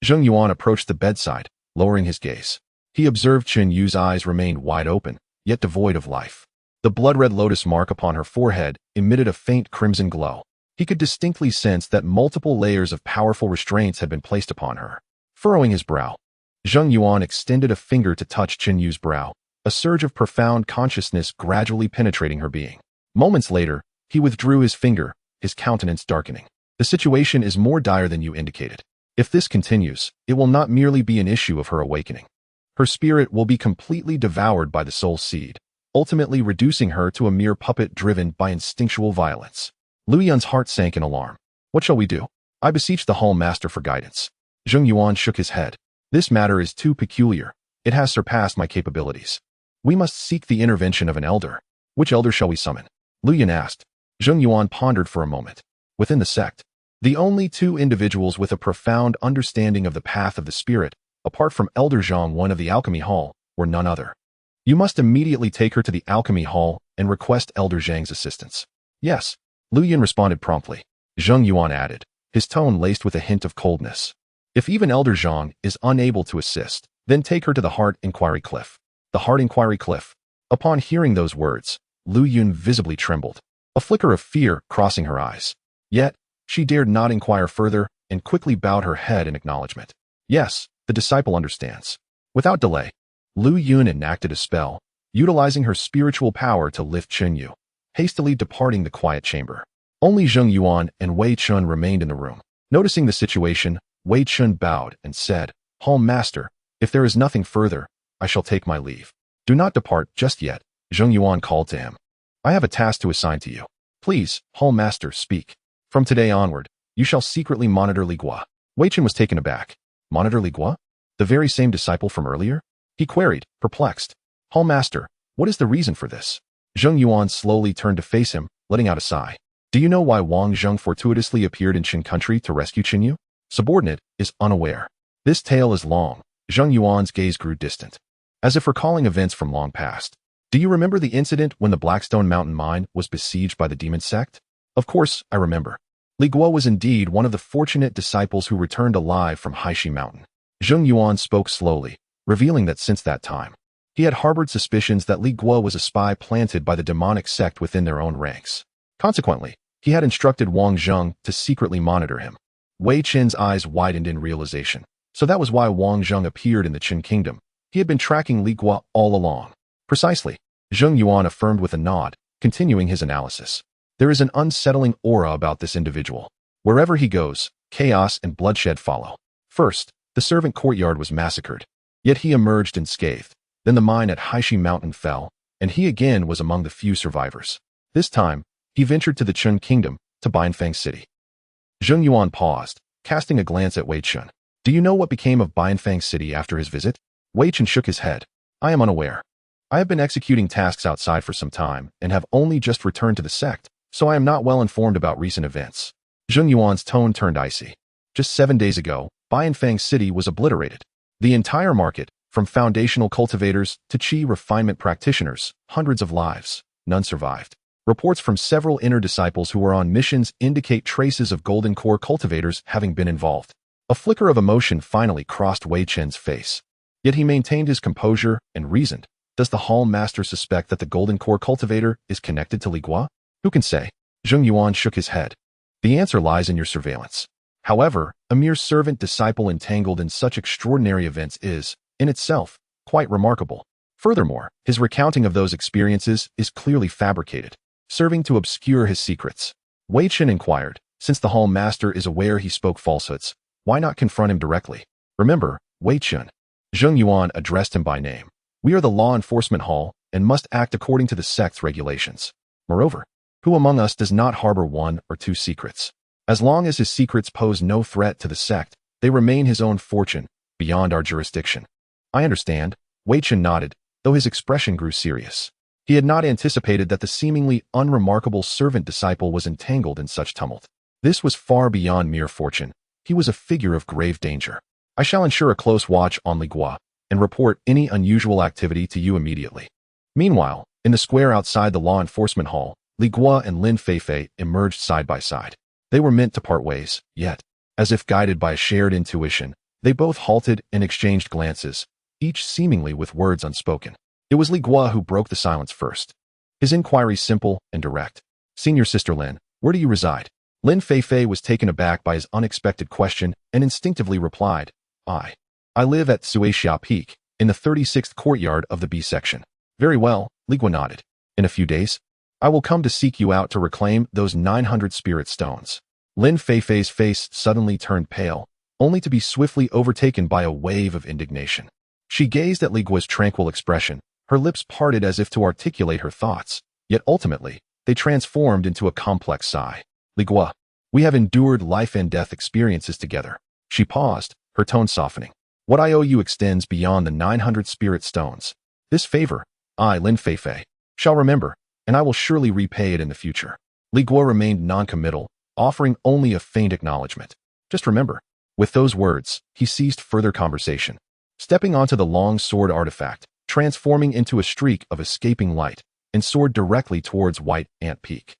Zheng Yuan approached the bedside, lowering his gaze. He observed Chen Yu's eyes remained wide open, yet devoid of life. The blood-red lotus mark upon her forehead emitted a faint crimson glow. He could distinctly sense that multiple layers of powerful restraints had been placed upon her. Furrowing his brow, Zheng Yuan extended a finger to touch Chen Yu's brow, a surge of profound consciousness gradually penetrating her being. Moments later, he withdrew his finger, his countenance darkening. The situation is more dire than you indicated. If this continues, it will not merely be an issue of her awakening. Her spirit will be completely devoured by the soul seed, ultimately reducing her to a mere puppet driven by instinctual violence. Lu Yun's heart sank in alarm. What shall we do? I beseech the Hall Master for guidance. Zheng Yuan shook his head. This matter is too peculiar. It has surpassed my capabilities. We must seek the intervention of an elder. Which elder shall we summon? Lu Yun asked. Zheng Yuan pondered for a moment. Within the sect, the only two individuals with a profound understanding of the path of the spirit, apart from Elder Zhang, one of the Alchemy Hall, were none other. You must immediately take her to the Alchemy Hall and request Elder Zhang's assistance. Yes, Lu Yun responded promptly. Zheng Yuan added, his tone laced with a hint of coldness. If even Elder Zhang is unable to assist, then take her to the Heart Inquiry Cliff. The Heart Inquiry Cliff. Upon hearing those words, Lu Yun visibly trembled, a flicker of fear crossing her eyes. Yet, she dared not inquire further and quickly bowed her head in acknowledgement. Yes, the disciple understands. Without delay, Lu Yun enacted a spell, utilizing her spiritual power to lift Chen Yu, hastily departing the quiet chamber. Only Zheng Yuan and Wei Chun remained in the room. Noticing the situation, Wei Chun bowed and said, Hall Master, if there is nothing further, I shall take my leave. Do not depart just yet, Zheng Yuan called to him. I have a task to assign to you. Please, Hall Master, speak. From today onward, you shall secretly monitor Li Guo. Wei Chun was taken aback. Monitor Li Guo? The very same disciple from earlier? He queried, perplexed. Hall Master, what is the reason for this? Zheng Yuan slowly turned to face him, letting out a sigh. Do you know why Wang Zheng fortuitously appeared in Qin country to rescue Qin Yu? Subordinate is unaware. This tale is long. Zheng Yuan's gaze grew distant, as if recalling events from long past. Do you remember the incident when the Blackstone Mountain mine was besieged by the demon sect? Of course, I remember. Li Guo was indeed one of the fortunate disciples who returned alive from Haishi Mountain. Zheng Yuan spoke slowly, revealing that since that time, he had harbored suspicions that Li Guo was a spy planted by the demonic sect within their own ranks. Consequently, he had instructed Wang Zheng to secretly monitor him. Wei Chen's eyes widened in realization. So that was why Wang Zheng appeared in the Qin kingdom. He had been tracking Li Guo all along. Precisely. Zheng Yuan affirmed with a nod, continuing his analysis. There is an unsettling aura about this individual. Wherever he goes, chaos and bloodshed follow. First, the servant courtyard was massacred. Yet he emerged unscathed. Then the mine at Haishi Mountain fell, and he again was among the few survivors. This time, he ventured to the Qin kingdom, to Bianfang City. Zheng Yuan paused, casting a glance at Wei Chun. Do you know what became of Bianfang City after his visit? Wei Chun shook his head. I am unaware. I have been executing tasks outside for some time and have only just returned to the sect, so I am not well informed about recent events. Zheng Yuan's tone turned icy. Just 7 days ago, Bianfang City was obliterated. The entire market, from foundational cultivators to chi refinement practitioners, hundreds of lives, none survived. Reports from several inner disciples who were on missions indicate traces of golden core cultivators having been involved. A flicker of emotion finally crossed Wei Chen's face. Yet he maintained his composure and reasoned. Does the Hall Master suspect that the golden core cultivator is connected to Li Guo? Who can say? Zheng Yuan shook his head. The answer lies in your surveillance. However, a mere servant disciple entangled in such extraordinary events is, in itself, quite remarkable. Furthermore, his recounting of those experiences is clearly fabricated, serving to obscure his secrets. Wei Chen inquired, since the Hall Master is aware he spoke falsehoods, why not confront him directly? Remember, Wei Chen. Zheng Yuan addressed him by name. We are the law enforcement hall and must act according to the sect's regulations. Moreover, who among us does not harbor one or two secrets? As long as his secrets pose no threat to the sect, they remain his own fortune, beyond our jurisdiction. I understand, Wei Chen nodded, though his expression grew serious. He had not anticipated that the seemingly unremarkable servant-disciple was entangled in such tumult. This was far beyond mere fortune. He was a figure of grave danger. I shall ensure a close watch on Li Guo and report any unusual activity to you immediately. Meanwhile, in the square outside the law enforcement hall, Li Guo and Lin Feifei emerged side by side. They were meant to part ways, yet, as if guided by a shared intuition, they both halted and exchanged glances, each seemingly with words unspoken. It was Li Guo who broke the silence first. His inquiry simple and direct. "Senior Sister Lin, where do you reside?" Lin Feifei was taken aback by his unexpected question and instinctively replied, I live at Suixia Peak, in the 36th courtyard of the B section." "Very well," Li Guo nodded. "In a few days, I will come to seek you out to reclaim those 900 spirit stones." Lin Feifei's face suddenly turned pale, only to be swiftly overtaken by a wave of indignation. She gazed at Li Guo's tranquil expression, her lips parted as if to articulate her thoughts, yet ultimately, they transformed into a complex sigh. "Li Guo, we have endured life and death experiences together." She paused, her tone softening. "What I owe you extends beyond the 900 spirit stones. This favor, I, Lin Feifei, shall remember, and I will surely repay it in the future." Li Guo remained noncommittal, offering only a faint acknowledgement. "Just remember." With those words, he ceased further conversation. Stepping onto the long sword artifact, transforming into a streak of escaping light, and soared directly towards White Ant Peak.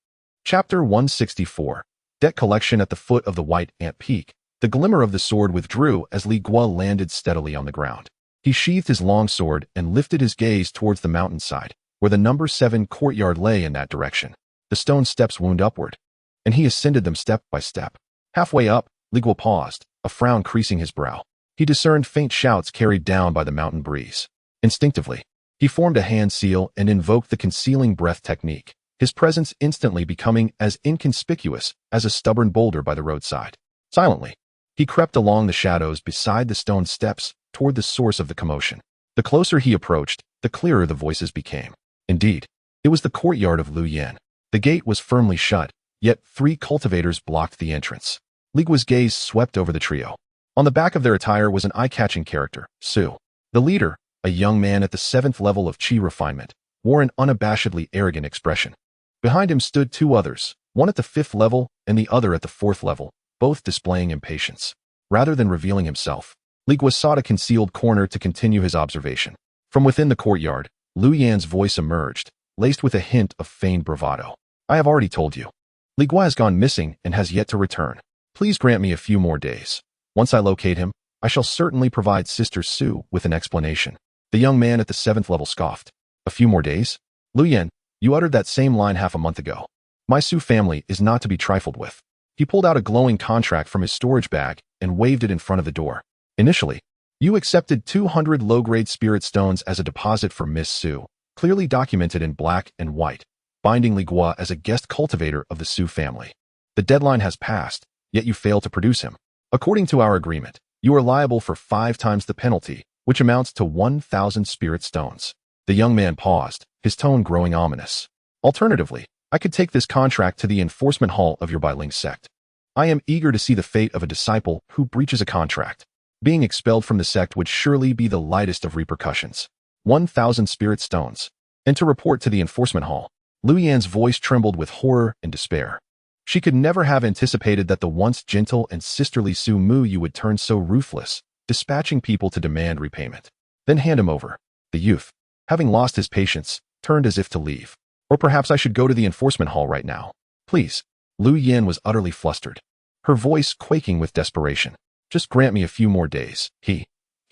Chapter 164. Debt collection. At the foot of the White Ant Peak, the glimmer of the sword withdrew as Li Guo landed steadily on the ground. He sheathed his long sword and lifted his gaze towards the mountainside, where the number 7 courtyard lay in that direction. The stone steps wound upward, and he ascended them step by step. Halfway up, Li Guo paused, a frown creasing his brow. He discerned faint shouts carried down by the mountain breeze. Instinctively, he formed a hand seal and invoked the concealing breath technique, his presence instantly becoming as inconspicuous as a stubborn boulder by the roadside. Silently, he crept along the shadows beside the stone steps toward the source of the commotion. The closer he approached, the clearer the voices became. Indeed, it was the courtyard of Lu Yan. The gate was firmly shut, yet 3 cultivators blocked the entrance. Li Guo's gaze swept over the trio. On the back of their attire was an eye-catching character, Su. The leader, a young man at the 7th level of Qi refinement, wore an unabashedly arrogant expression. Behind him stood 2 others, one at the 5th level and the other at the 4th level, both displaying impatience. Rather than revealing himself, Li Guo sought a concealed corner to continue his observation. From within the courtyard, Lu Yan's voice emerged, laced with a hint of feigned bravado. "I have already told you. Li Guo has gone missing and has yet to return. Please grant me a few more days. Once I locate him, I shall certainly provide Sister Su with an explanation." The young man at the 7th level scoffed. "A few more days? Lu Yan, you uttered that same line half a month ago. My Su family is not to be trifled with." He pulled out a glowing contract from his storage bag and waved it in front of the door. "Initially, you accepted 200 low-grade spirit stones as a deposit for Miss Su, clearly documented in black and white, binding Li Guo as a guest cultivator of the Su family. The deadline has passed, yet you failed to produce him. According to our agreement, you are liable for 5 times the penalty, which amounts to 1,000 spirit stones." The young man paused, his tone growing ominous. "Alternatively, I could take this contract to the enforcement hall of your Bailing sect. I am eager to see the fate of a disciple who breaches a contract. Being expelled from the sect would surely be the lightest of repercussions. 1,000 spirit stones. And to report to the enforcement hall." Lu Yan's voice trembled with horror and despair. She could never have anticipated that the once gentle and sisterly Su Mu would turn so ruthless, dispatching people to demand repayment. "Then hand him over." The youth, having lost his patience, turned as if to leave. "Or perhaps I should go to the enforcement hall right now. Please." Lu Yan was utterly flustered, her voice quaking with desperation. "Just grant me a few more days. He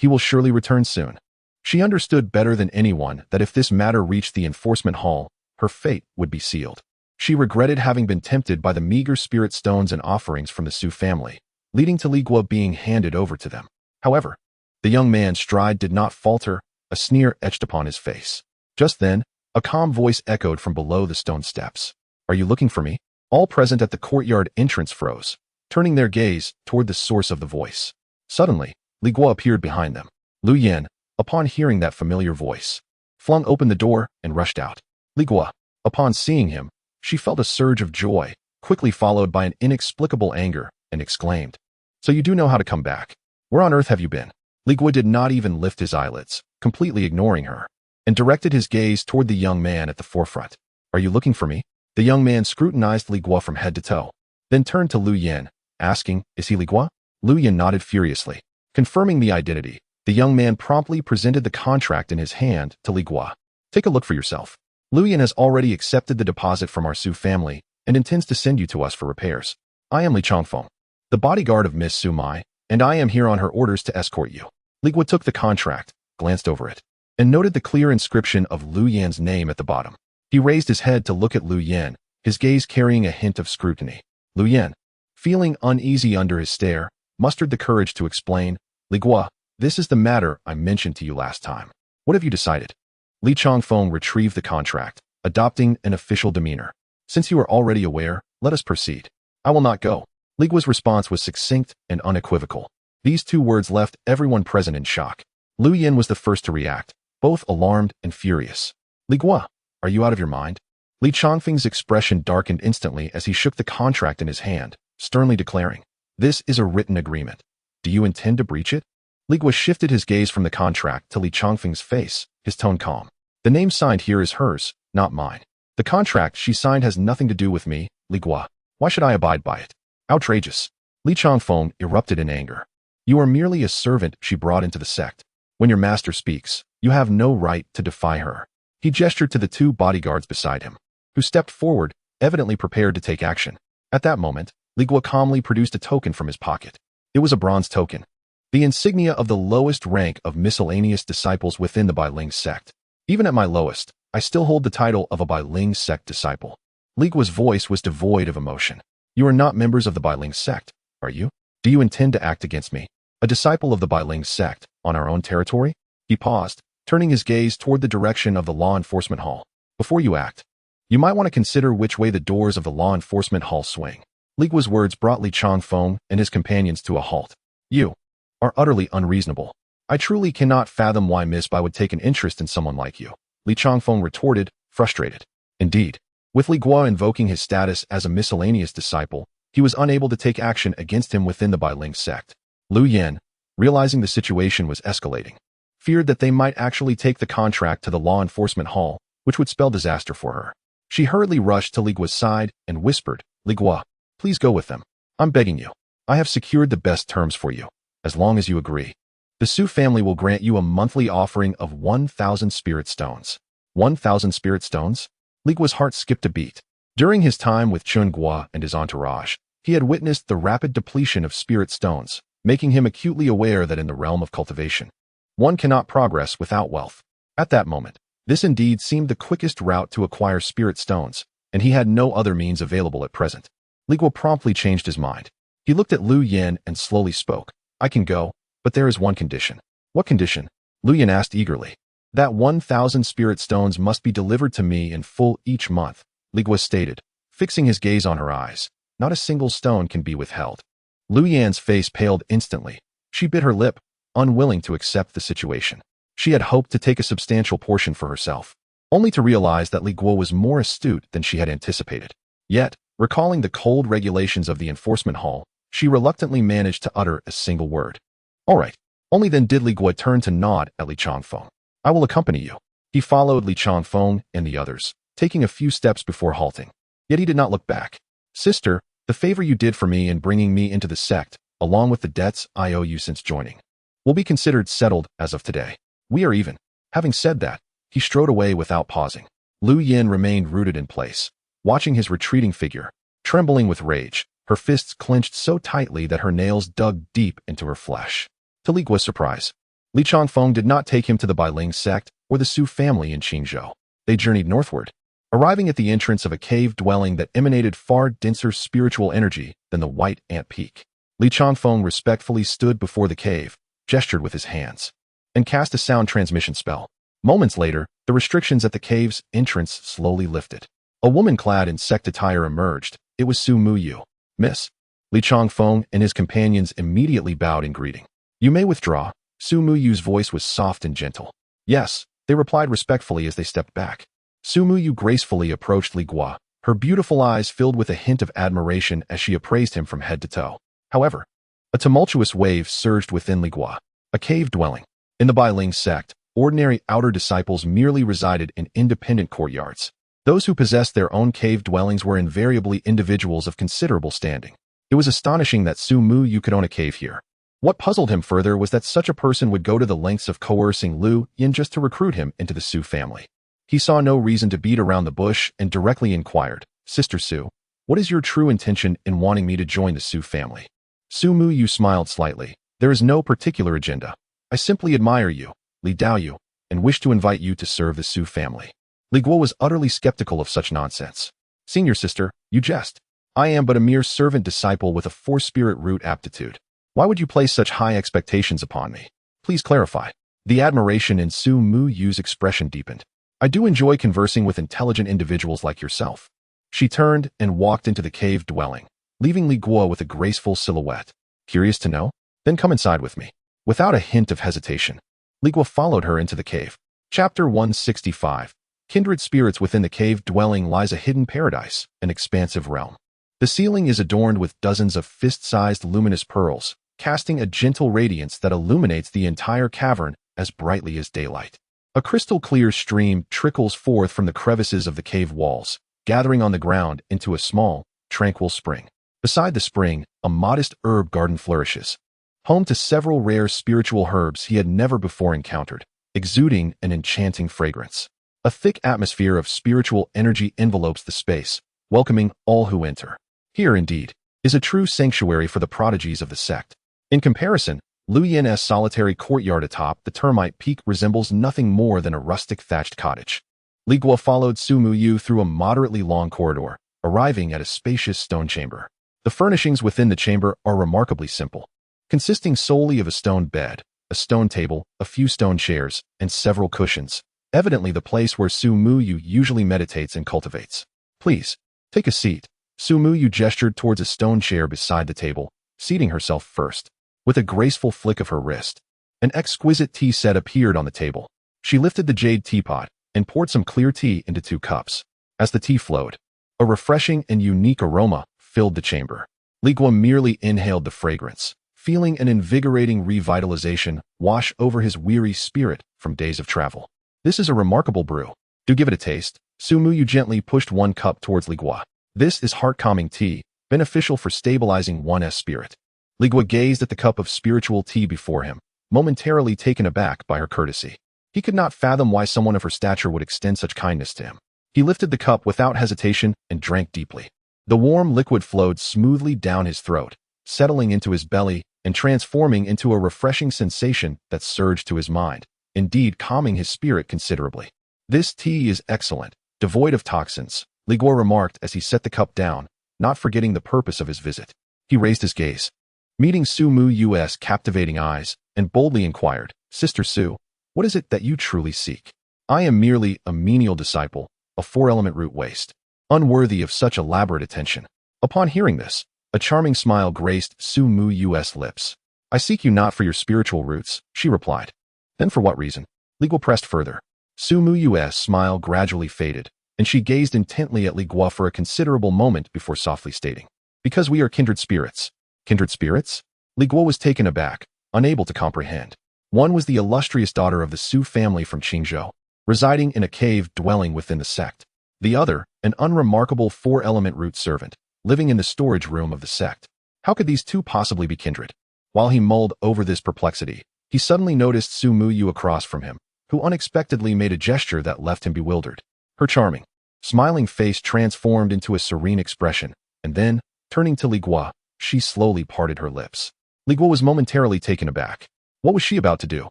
will surely return soon." She understood better than anyone that if this matter reached the enforcement hall, her fate would be sealed. She regretted having been tempted by the meager spirit stones and offerings from the Su family, leading to Li Guo being handed over to them. However, the young man's stride did not falter, a sneer etched upon his face. Just then, a calm voice echoed from below the stone steps. "Are you looking for me?" All present at the courtyard entrance froze, turning their gaze toward the source of the voice. Suddenly, Li Guo appeared behind them. Lu Yan, upon hearing that familiar voice, flung open the door and rushed out. Li Guo, upon seeing him, she felt a surge of joy, quickly followed by an inexplicable anger, and exclaimed, "So you do know how to come back? Where on earth have you been?" Li Guo did not even lift his eyelids, completely ignoring her. and directed his gaze toward the young man at the forefront. "Are you looking for me?" The young man scrutinized Li Guo from head to toe, then turned to Lu Yin, asking, "Is he Li Guo?" Lu Yin nodded furiously. Confirming the identity, the young man promptly presented the contract in his hand to Li Guo. "Take a look for yourself. Lu Yin has already accepted the deposit from our Su family and intends to send you to us for repairs. I am Li Changfeng, the bodyguard of Miss Su Mai, and I am here on her orders to escort you." Li Guo took the contract, glanced over it, and noted the clear inscription of Lu Yan's name at the bottom. He raised his head to look at Lu Yan, his gaze carrying a hint of scrutiny. Lu Yan, feeling uneasy under his stare, mustered the courage to explain, "Li Guo, this is the matter I mentioned to you last time. What have you decided?" Li Changfeng retrieved the contract, adopting an official demeanor. "Since you are already aware, let us proceed." "I will not go." Li Guo's response was succinct and unequivocal. These two words left everyone present in shock. Lu Yin was the first to react, both alarmed and furious. "Li Guo, are you out of your mind?" Li Changfeng's expression darkened instantly as he shook the contract in his hand, sternly declaring, "This is a written agreement. Do you intend to breach it?" Li Guo shifted his gaze from the contract to Li Changfeng's face, his tone calm. "The name signed here is hers, not mine. The contract she signed has nothing to do with me, Li Guo. Why should I abide by it?" "Outrageous." Li Changfeng erupted in anger. "You are merely a servant she brought into the sect. When your master speaks, you have no right to defy her." He gestured to the two bodyguards beside him, who stepped forward, evidently prepared to take action. At that moment, Li Guo calmly produced a token from his pocket. It was a bronze token, the insignia of the lowest rank of miscellaneous disciples within the Bailing sect. "Even at my lowest, I still hold the title of a Bailing sect disciple." Li Guo's voice was devoid of emotion. "You are not members of the Bailing sect, are you? Do you intend to act against me, a disciple of the Bailing sect, on our own territory?" He paused, turning his gaze toward the direction of the law enforcement hall. "Before you act, you might want to consider which way the doors of the law enforcement hall swing." Li Guo's words brought Li Changfeng and his companions to a halt. "You are utterly unreasonable. I truly cannot fathom why Miss Bai would take an interest in someone like you," Li Changfeng retorted, frustrated. Indeed, with Li Guo invoking his status as a miscellaneous disciple, he was unable to take action against him within the Bailing sect. Lu Yan, realizing the situation was escalating, feared that they might actually take the contract to the law enforcement hall, which would spell disaster for her. She hurriedly rushed to Li Guo's side and whispered, "Li Guo, please go with them. I'm begging you. I have secured the best terms for you, as long as you agree. The Su family will grant you a monthly offering of 1,000 spirit stones." 1,000 spirit stones? Li Guo's heart skipped a beat. During his time with Chun Guo and his entourage, he had witnessed the rapid depletion of spirit stones, making him acutely aware that in the realm of cultivation, one cannot progress without wealth. At that moment, this indeed seemed the quickest route to acquire spirit stones, and he had no other means available at present. Li Guo promptly changed his mind. He looked at Lu Yin and slowly spoke. "I can go, but there is one condition." "What condition?" Lu Yin asked eagerly. "That 1,000 spirit stones must be delivered to me in full each month," Li Guo stated, fixing his gaze on her eyes. "Not a single stone can be withheld." Lu Yan's face paled instantly. She bit her lip, unwilling to accept the situation. She had hoped to take a substantial portion for herself, only to realize that Li Guo was more astute than she had anticipated. Yet, recalling the cold regulations of the enforcement hall, she reluctantly managed to utter a single word. "All right." Only then did Li Guo turn to nod at Li Changfeng. "I will accompany you." He followed Li Changfeng and the others, taking a few steps before halting. Yet he did not look back. "Sister, the favor you did for me in bringing me into the sect, along with the debts I owe you since joining, will be considered settled as of today. We are even." Having said that, he strode away without pausing. Lu Yin remained rooted in place, watching his retreating figure, trembling with rage, her fists clenched so tightly that her nails dug deep into her flesh. To Li Guo's surprise, Li Changfeng did not take him to the Bailing sect or the Su family in Qingzhou. They journeyed northward, arriving at the entrance of a cave dwelling that emanated far denser spiritual energy than the White Ant Peak. Li Changfeng respectfully stood before the cave, gestured with his hands, and cast a sound transmission spell. Moments later, the restrictions at the cave's entrance slowly lifted. A woman clad in sect attire emerged. It was Su Muyu. "Miss." Li Changfeng and his companions immediately bowed in greeting. "You may withdraw." Su Muyu's voice was soft and gentle. "Yes," they replied respectfully as they stepped back. Su Muyu gracefully approached Li Guo, her beautiful eyes filled with a hint of admiration as she appraised him from head to toe. However, a tumultuous wave surged within Li Guo. A cave dwelling. In the Bailing sect, Ordinary outer disciples merely resided in independent courtyards. Those who possessed their own cave dwellings were invariably individuals of considerable standing. It was astonishing that Su Mu Yu could own a cave here. What puzzled him further was that such a person would go to the lengths of coercing Liu Yin just to recruit him into the Su family. He saw no reason to beat around the bush and directly inquired, "Sister Su, what is your true intention in wanting me to join the Su family?" Su Mu Yu smiled slightly. "There is no particular agenda. I simply admire you, Li Yu, and wish to invite you to serve the Su family." Li Guo was utterly skeptical of such nonsense. "Senior sister, you jest. I am but a mere servant disciple with a four-spirit root aptitude. Why would you place such high expectations upon me? Please clarify." The admiration in Su Mu Yu's expression deepened. "I do enjoy conversing with intelligent individuals like yourself." She turned and walked into the cave dwelling, leaving Li Guo with a graceful silhouette. "Curious to know? Then come inside with me." Without a hint of hesitation, Li Guo followed her into the cave. Chapter 165. Kindred spirits. Within the cave dwelling lies a hidden paradise, an expansive realm. The ceiling is adorned with dozens of fist-sized luminous pearls, casting a gentle radiance that illuminates the entire cavern as brightly as daylight. A crystal-clear stream trickles forth from the crevices of the cave walls, gathering on the ground into a small, tranquil spring. Beside the spring, a modest herb garden flourishes, home to several rare spiritual herbs he had never before encountered, exuding an enchanting fragrance. A thick atmosphere of spiritual energy envelopes the space, welcoming all who enter. Here, indeed, is a true sanctuary for the prodigies of the sect. In comparison, Liu Yin's solitary courtyard atop the termite peak resembles nothing more than a rustic thatched cottage. Li Guo followed Su Mu Yu through a moderately long corridor, arriving at a spacious stone chamber. The furnishings within the chamber are remarkably simple, consisting solely of a stone bed, a stone table, a few stone chairs, and several cushions, evidently the place where Su Mu Yu usually meditates and cultivates. "Please, take a seat." Su Mu Yu gestured towards a stone chair beside the table, seating herself first. With a graceful flick of her wrist, an exquisite tea set appeared on the table. She lifted the jade teapot and poured some clear tea into 2 cups. As the tea flowed, a refreshing and unique aroma filled the chamber. Li Guo merely inhaled the fragrance, feeling an invigorating revitalization wash over his weary spirit from days of travel. "This is a remarkable brew. Do give it a taste." Su Mu Yu gently pushed 1 cup towards Li Guo. "This is heart-calming tea, beneficial for stabilizing one's spirit." Li Guo gazed at the cup of spiritual tea before him, momentarily taken aback by her courtesy. He could not fathom why someone of her stature would extend such kindness to him. He lifted the cup without hesitation and drank deeply. The warm liquid flowed smoothly down his throat, settling into his belly and transforming into a refreshing sensation that surged to his mind, indeed calming his spirit considerably. "This tea is excellent, devoid of toxins," Li Guo remarked as he set the cup down, not forgetting the purpose of his visit. He raised his gaze, meeting Su Mu Yu's captivating eyes, and boldly inquired, "Sister Su, what is it that you truly seek?" "I am merely a menial disciple, a 4-element root waste, unworthy of such elaborate attention." Upon hearing this, a charming smile graced Su Mu Yu's lips. "I seek you not for your spiritual roots," she replied. "Then for what reason?" Li Guo pressed further. Su Mu Yu's smile gradually faded, and she gazed intently at Li Guo for a considerable moment before softly stating, "Because we are kindred spirits." "Kindred spirits?" Li Guo was taken aback, unable to comprehend. One was the illustrious daughter of the Su family from Qingzhou, residing in a cave dwelling within the sect. The other, an unremarkable 4-element root servant, living in the storage room of the sect. How could these 2 possibly be kindred? While he mulled over this perplexity, he suddenly noticed Su Mu Yu across from him, who unexpectedly made a gesture that left him bewildered. Her charming, smiling face transformed into a serene expression, and then, turning to Li Guo, she slowly parted her lips. Li Guo was momentarily taken aback. What was she about to do?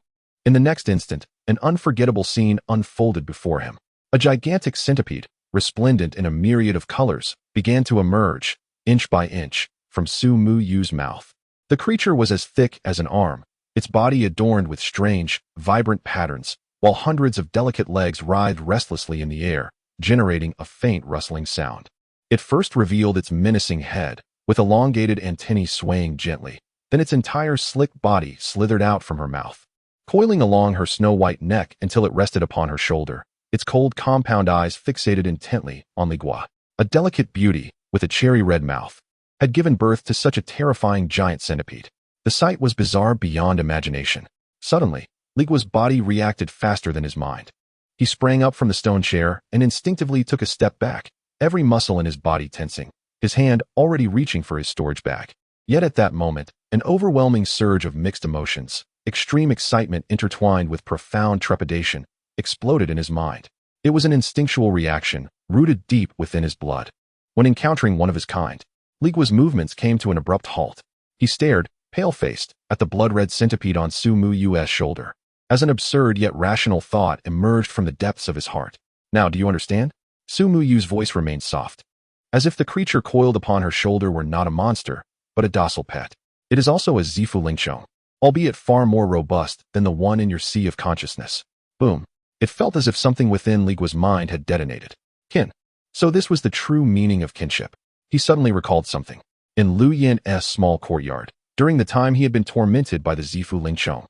In the next instant, an unforgettable scene unfolded before him. A gigantic centipede, resplendent in a myriad of colors, began to emerge, inch by inch, from Su Mu Yu's mouth. The creature was as thick as an arm, its body adorned with strange, vibrant patterns, while hundreds of delicate legs writhed restlessly in the air, generating a faint rustling sound. It first revealed its menacing head, with elongated antennae swaying gently. Then its entire slick body slithered out from her mouth, coiling along her snow-white neck until it rested upon her shoulder, its cold compound eyes fixated intently on Li Guo. A delicate beauty, with a cherry-red mouth, had given birth to such a terrifying giant centipede. The sight was bizarre beyond imagination. Suddenly, Li Guo's body reacted faster than his mind. He sprang up from the stone chair and instinctively took a step back, every muscle in his body tensing, his hand already reaching for his storage bag. Yet at that moment, an overwhelming surge of mixed emotions, extreme excitement intertwined with profound trepidation, exploded in his mind. It was an instinctual reaction, rooted deep within his blood. When encountering one of his kind, Li Guo's movements came to an abrupt halt. He stared, pale-faced, at the blood-red centipede on Su Muyu's shoulder, as an absurd yet rational thought emerged from the depths of his heart. Now, do you understand? Su Muyu's voice remained soft, as if the creature coiled upon her shoulder were not a monster, but a docile pet. It is also a Zifu Lingchong, albeit far more robust than the one in your sea of consciousness. Boom. It felt as if something within Li Guo's mind had detonated. Kin. So this was the true meaning of kinship. He suddenly recalled something. In Lu Yin's small courtyard, during the time he had been tormented by the Zifu Lingchong.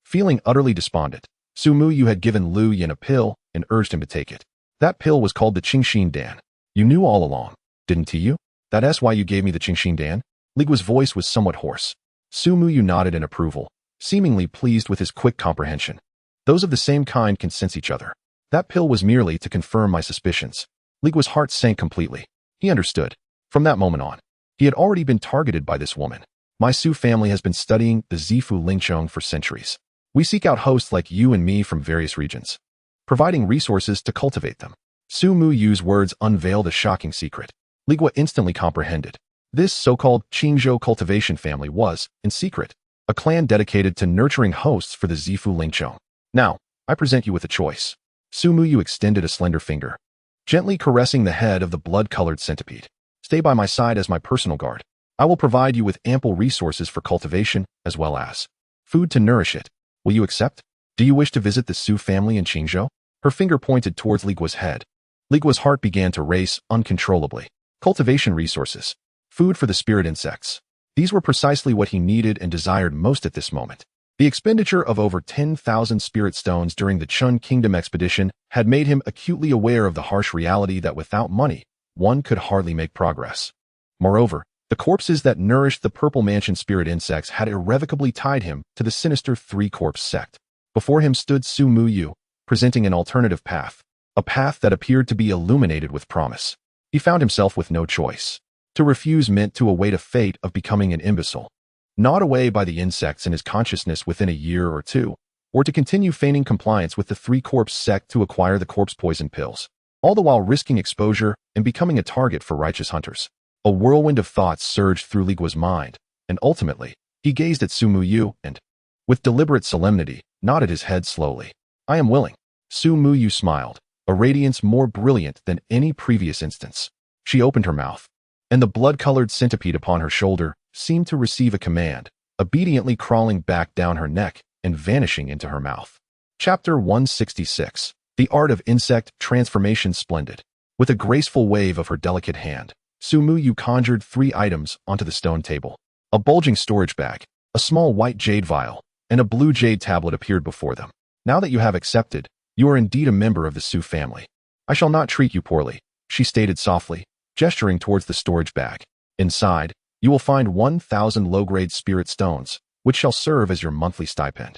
Feeling utterly despondent, Su Muyu had given Lu Yin a pill and urged him to take it. That pill was called the Qingxin Dan. You knew all along, didn't you? That's why you gave me the Qingxin Dan? Li Guo's voice was somewhat hoarse. Su Muyu nodded in approval, seemingly pleased with his quick comprehension. Those of the same kind can sense each other. That pill was merely to confirm my suspicions. Li Guo's heart sank completely. He understood. From that moment on, he had already been targeted by this woman. My Su family has been studying the Zifu Lingchong for centuries. We seek out hosts like you and me from various regions, providing resources to cultivate them. Su Muyu's words unveiled a shocking secret. Li Guo instantly comprehended. This so-called Qingzhou cultivation family was, in secret, a clan dedicated to nurturing hosts for the Zifu Lingchong. Now, I present you with a choice. Su Muyu extended a slender finger, gently caressing the head of the blood-colored centipede. Stay by my side as my personal guard. I will provide you with ample resources for cultivation, as well as food to nourish it. Will you accept? Do you wish to visit the Su family in Qingzhou? Her finger pointed towards Li Guo's head. Li Guo's heart began to race uncontrollably. Cultivation resources. Food for the spirit insects. These were precisely what he needed and desired most at this moment. The expenditure of over 10,000 spirit stones during the Chun Kingdom expedition had made him acutely aware of the harsh reality that without money, one could hardly make progress. Moreover, the corpses that nourished the Purple Mansion spirit insects had irrevocably tied him to the sinister three-corpse sect. Before him stood Su Muyu, presenting an alternative path, a path that appeared to be illuminated with promise. He found himself with no choice. To refuse meant to await a fate of becoming an imbecile, gnawed away by the insects in his consciousness within a year or two, or to continue feigning compliance with the three-corpse sect to acquire the corpse poison pills, all the while risking exposure and becoming a target for righteous hunters. A whirlwind of thoughts surged through Li Guo's mind, and ultimately, he gazed at Su Muyu and, with deliberate solemnity, nodded his head slowly. I am willing. Su Muyu smiled, a radiance more brilliant than any previous instance. She opened her mouth, and the blood-colored centipede upon her shoulder seemed to receive a command, obediently crawling back down her neck and vanishing into her mouth. Chapter 166. The Art of Insect Transformation Splendid. With a graceful wave of her delicate hand, Su Muyu conjured 3 items onto the stone table. A bulging storage bag, a small white jade vial, and a blue jade tablet appeared before them. Now that you have accepted, you are indeed a member of the Su family. I shall not treat you poorly, she stated softly, gesturing towards the storage bag. Inside, you will find 1,000 low-grade spirit stones, which shall serve as your monthly stipend.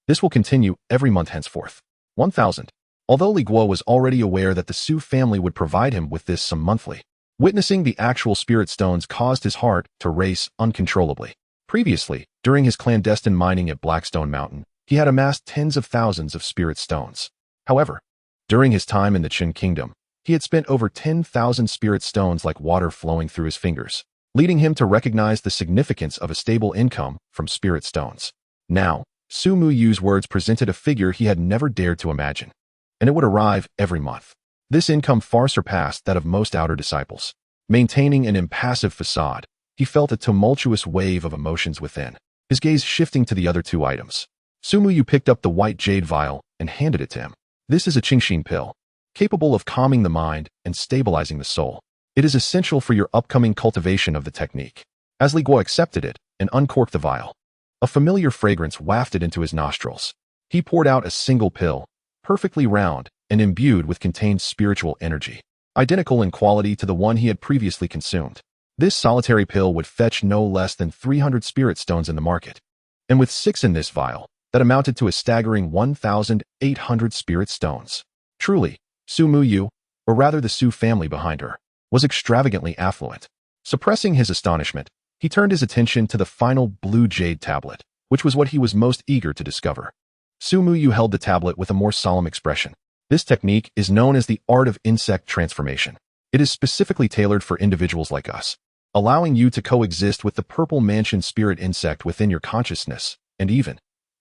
This will continue every month henceforth. 1,000. Although Li Guo was already aware that the Su family would provide him with this sum monthly, witnessing the actual spirit stones caused his heart to race uncontrollably. Previously, during his clandestine mining at Blackstone Mountain, he had amassed tens of thousands of spirit stones. However, during his time in the Qin Kingdom, he had spent over 10,000 spirit stones like water flowing through his fingers, leading him to recognize the significance of a stable income from spirit stones. Now, Su Muyu's words presented a figure he had never dared to imagine, and it would arrive every month. This income far surpassed that of most outer disciples. Maintaining an impassive facade, he felt a tumultuous wave of emotions within, his gaze shifting to the other 2 items. Su Muyu picked up the white jade vial and handed it to him. This is a Qingxin pill, capable of calming the mind and stabilizing the soul. It is essential for your upcoming cultivation of the technique. As Li Guo accepted it and uncorked the vial, a familiar fragrance wafted into his nostrils. He poured out a single pill, perfectly round and imbued with contained spiritual energy, identical in quality to the one he had previously consumed. This solitary pill would fetch no less than 300 spirit stones in the market, and with 6 in this vial, that amounted to a staggering 1,800 spirit stones. Truly, Su Muyu, or rather the Su family behind her, was extravagantly affluent. Suppressing his astonishment, he turned his attention to the final blue jade tablet, which was what he was most eager to discover. Su Muyu held the tablet with a more solemn expression. This technique is known as the art of insect transformation. It is specifically tailored for individuals like us, allowing you to coexist with the purple mansion spirit insect within your consciousness, and even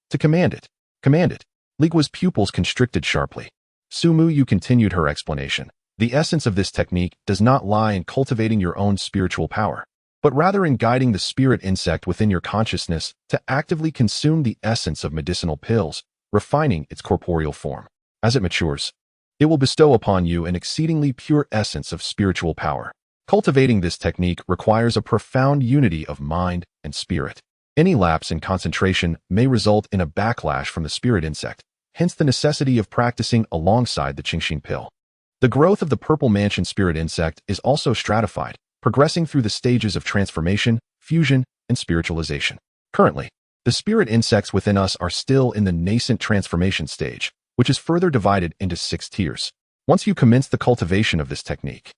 to command it. Command it. Li Guo's pupils constricted sharply. Su Muyu continued her explanation. The essence of this technique does not lie in cultivating your own spiritual power, but rather in guiding the spirit insect within your consciousness to actively consume the essence of medicinal pills, refining its corporeal form. As it matures, it will bestow upon you an exceedingly pure essence of spiritual power. Cultivating this technique requires a profound unity of mind and spirit. Any lapse in concentration may result in a backlash from the spirit insect, hence the necessity of practicing alongside the Qingxin pill. The growth of the purple mansion spirit insect is also stratified, progressing through the stages of transformation, fusion, and spiritualization. Currently, the spirit insects within us are still in the nascent transformation stage, which is further divided into 6 tiers. Once you commence the cultivation of this technique,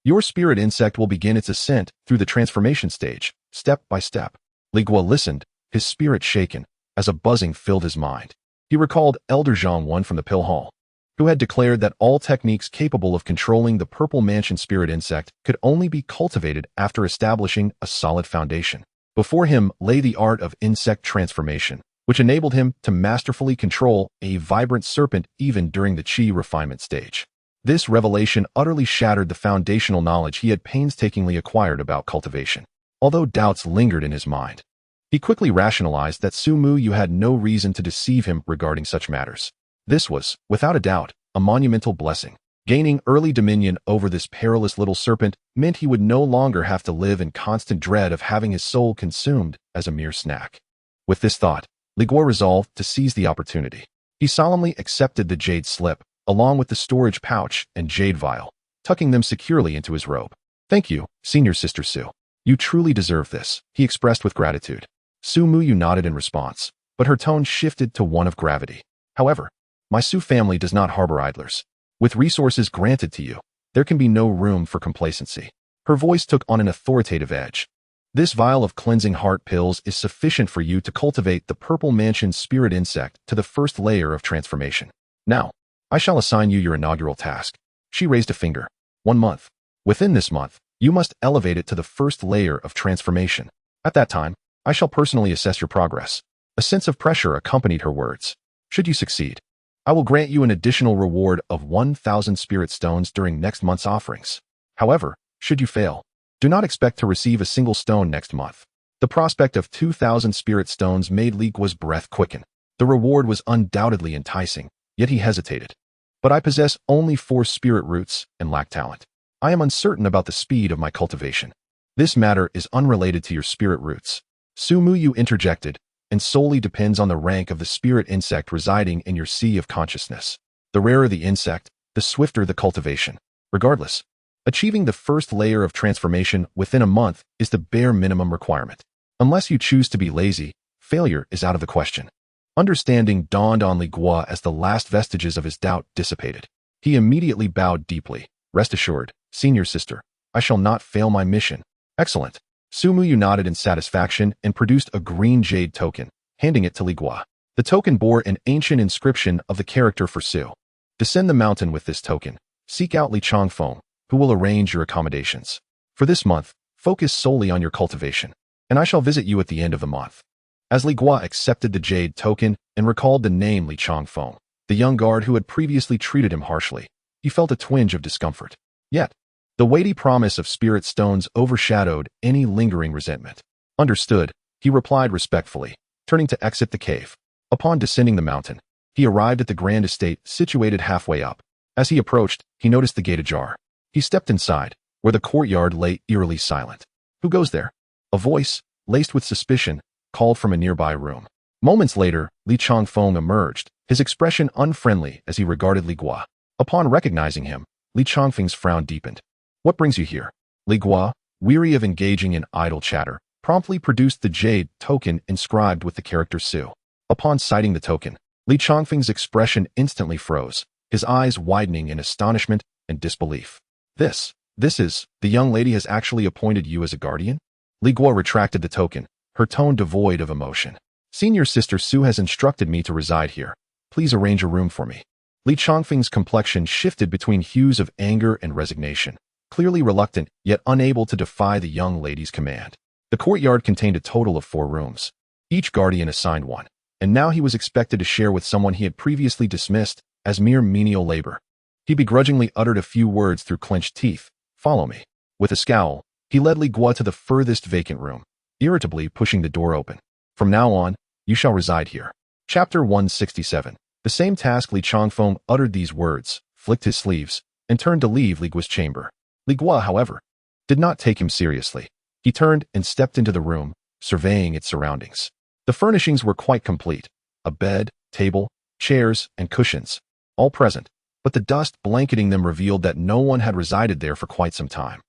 your spirit insect will begin its ascent through the transformation stage, step by step. Li Guo listened, his spirit shaken, as a buzzing filled his mind. He recalled Elder Zhang Wan from the pill hall, who had declared that all techniques capable of controlling the purple mansion spirit insect could only be cultivated after establishing a solid foundation. Before him lay the art of insect transformation, which enabled him to masterfully control a vibrant serpent even during the qi refinement stage. This revelation utterly shattered the foundational knowledge he had painstakingly acquired about cultivation. Although doubts lingered in his mind, he quickly rationalized that Su Muyu had no reason to deceive him regarding such matters. This was, without a doubt, a monumental blessing. Gaining early dominion over this perilous little serpent meant he would no longer have to live in constant dread of having his soul consumed as a mere snack. With this thought, Li Guo resolved to seize the opportunity. He solemnly accepted the jade slip, along with the storage pouch and jade vial, tucking them securely into his robe. "Thank you, Senior Sister Su. You truly deserve this," he expressed with gratitude. Su Muyu nodded in response, but her tone shifted to one of gravity. "However, my Su family does not harbor idlers. With resources granted to you, there can be no room for complacency." Her voice took on an authoritative edge. "This vial of cleansing heart pills is sufficient for you to cultivate the purple mansion spirit insect to the first layer of transformation. Now, I shall assign you your inaugural task." She raised a finger. 1 month. Within this month, you must elevate it to the first layer of transformation. At that time, I shall personally assess your progress. A sense of pressure accompanied her words. "Should you succeed, I will grant you an additional reward of 1,000 spirit stones during next month's offerings. However, should you fail, do not expect to receive a single stone next month." The prospect of 2,000 spirit stones made Li Guo's breath quicken. The reward was undoubtedly enticing, yet he hesitated. "But I possess only 4 spirit roots and lack talent. I am uncertain about the speed of my cultivation." "This matter is unrelated to your spirit roots," Su Muyu interjected, "and solely depends on the rank of the spirit insect residing in your sea of consciousness. The rarer the insect, the swifter the cultivation. Regardless, achieving the first layer of transformation within a month is the bare minimum requirement. Unless you choose to be lazy, failure is out of the question." Understanding dawned on Li Guo as the last vestiges of his doubt dissipated. He immediately bowed deeply. "Rest assured, Senior Sister, I shall not fail my mission." "Excellent." Su Muyu nodded in satisfaction and produced a green jade token, handing it to Li Guo. The token bore an ancient inscription of the character for Su. "Descend the mountain with this token. Seek out Li Changfeng, who will arrange your accommodations. For this month, focus solely on your cultivation, and I shall visit you at the end of the month." As Li Guo accepted the jade token and recalled the name Li Changfeng, the young guard who had previously treated him harshly, he felt a twinge of discomfort. Yet, the weighty promise of spirit stones overshadowed any lingering resentment. "Understood," he replied respectfully, turning to exit the cave. Upon descending the mountain, he arrived at the grand estate situated halfway up. As he approached, he noticed the gate ajar. He stepped inside, where the courtyard lay eerily silent. "Who goes there?" A voice, laced with suspicion, called from a nearby room. Moments later, Li Changfeng emerged, his expression unfriendly as he regarded Li Guo. Upon recognizing him, Li Changfeng's frown deepened. "What brings you here?" Li Guo, weary of engaging in idle chatter, promptly produced the jade token inscribed with the character Su. Upon sighting the token, Li Chongfeng's expression instantly froze, his eyes widening in astonishment and disbelief. This is, the young lady has actually appointed you as a guardian? Li Guo retracted the token, her tone devoid of emotion. Senior Sister Su has instructed me to reside here. Please arrange a room for me. Li Chongfeng's complexion shifted between hues of anger and resignation, clearly reluctant yet unable to defy the young lady's command. The courtyard contained a total of 4 rooms. Each guardian assigned one, and now he was expected to share with someone he had previously dismissed as mere menial labor. He begrudgingly uttered a few words through clenched teeth. Follow me. With a scowl, he led Li Guo to the furthest vacant room, irritably pushing the door open. From now on, you shall reside here. Chapter 167. The same task. Li Chongfeng uttered these words, flicked his sleeves, and turned to leave Li Guo's chamber. Li Guo, however, did not take him seriously. He turned and stepped into the room, surveying its surroundings. The furnishings were quite complete. A bed, table, chairs, and cushions, all present, but the dust blanketing them revealed that no one had resided there for quite some time.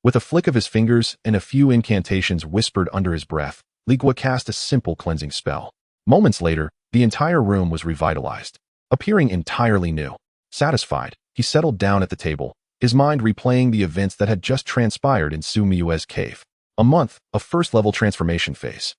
With a flick of his fingers and a few incantations whispered under his breath, Li Guo cast a simple cleansing spell. Moments later, the entire room was revitalized, appearing entirely new. Satisfied, he settled down at the table, his mind replaying the events that had just transpired in Su Miue's cave. A month of first-level transformation phase.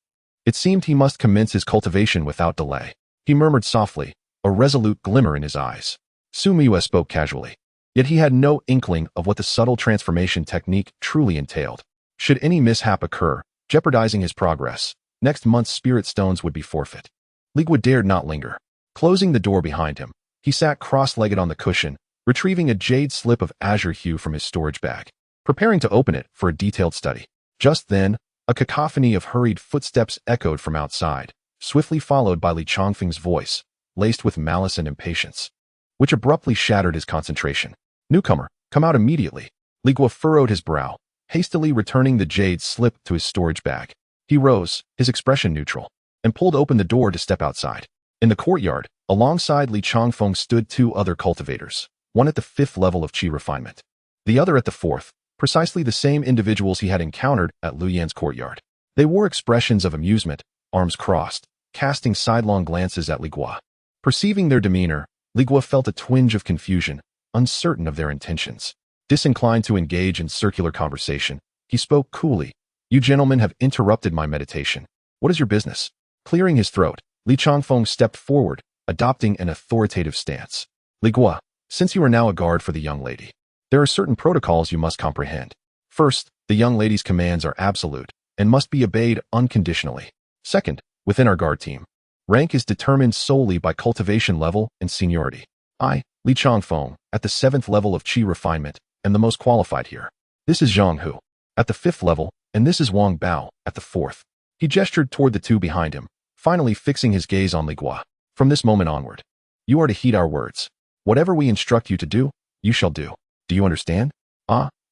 It seemed he must commence his cultivation without delay. He murmured softly, a resolute glimmer in his eyes. Su Miue spoke casually, yet he had no inkling of what the subtle transformation technique truly entailed. Should any mishap occur, jeopardizing his progress, next month's spirit stones would be forfeit. Li Guo dared not linger. Closing the door behind him, he sat cross-legged on the cushion, retrieving a jade slip of azure hue from his storage bag, preparing to open it for a detailed study. Just then, a cacophony of hurried footsteps echoed from outside, swiftly followed by Li Chongfeng's voice, laced with malice and impatience, which abruptly shattered his concentration. Newcomer, come out immediately. Li Guo furrowed his brow, hastily returning the jade slip to his storage bag. He rose, his expression neutral, and pulled open the door to step outside. In the courtyard, alongside Li Chongfeng stood 2 other cultivators, one at the 5th level of qi refinement, the other at the 4th, precisely the same individuals he had encountered at Lu Yan's courtyard. They wore expressions of amusement, arms crossed, casting sidelong glances at Li Guo. Perceiving their demeanor, Li Guo felt a twinge of confusion, uncertain of their intentions. Disinclined to engage in circular conversation, he spoke coolly. You gentlemen have interrupted my meditation. What is your business? Clearing his throat, Li Chongfeng stepped forward, adopting an authoritative stance. Li Guo, since you are now a guard for the young lady, there are certain protocols you must comprehend. First, the young lady's commands are absolute and must be obeyed unconditionally. Second, within our guard team, rank is determined solely by cultivation level and seniority. I, Li Chongfeng, at the 7th level of qi refinement, am the most qualified here. This is Zhang Hu, at the 5th level, and this is Wang Bao, at the 4th. He gestured toward the 2 behind him, finally fixing his gaze on Li Guo. From this moment onward, you are to heed our words. Whatever we instruct you to do, you shall do. Do you understand?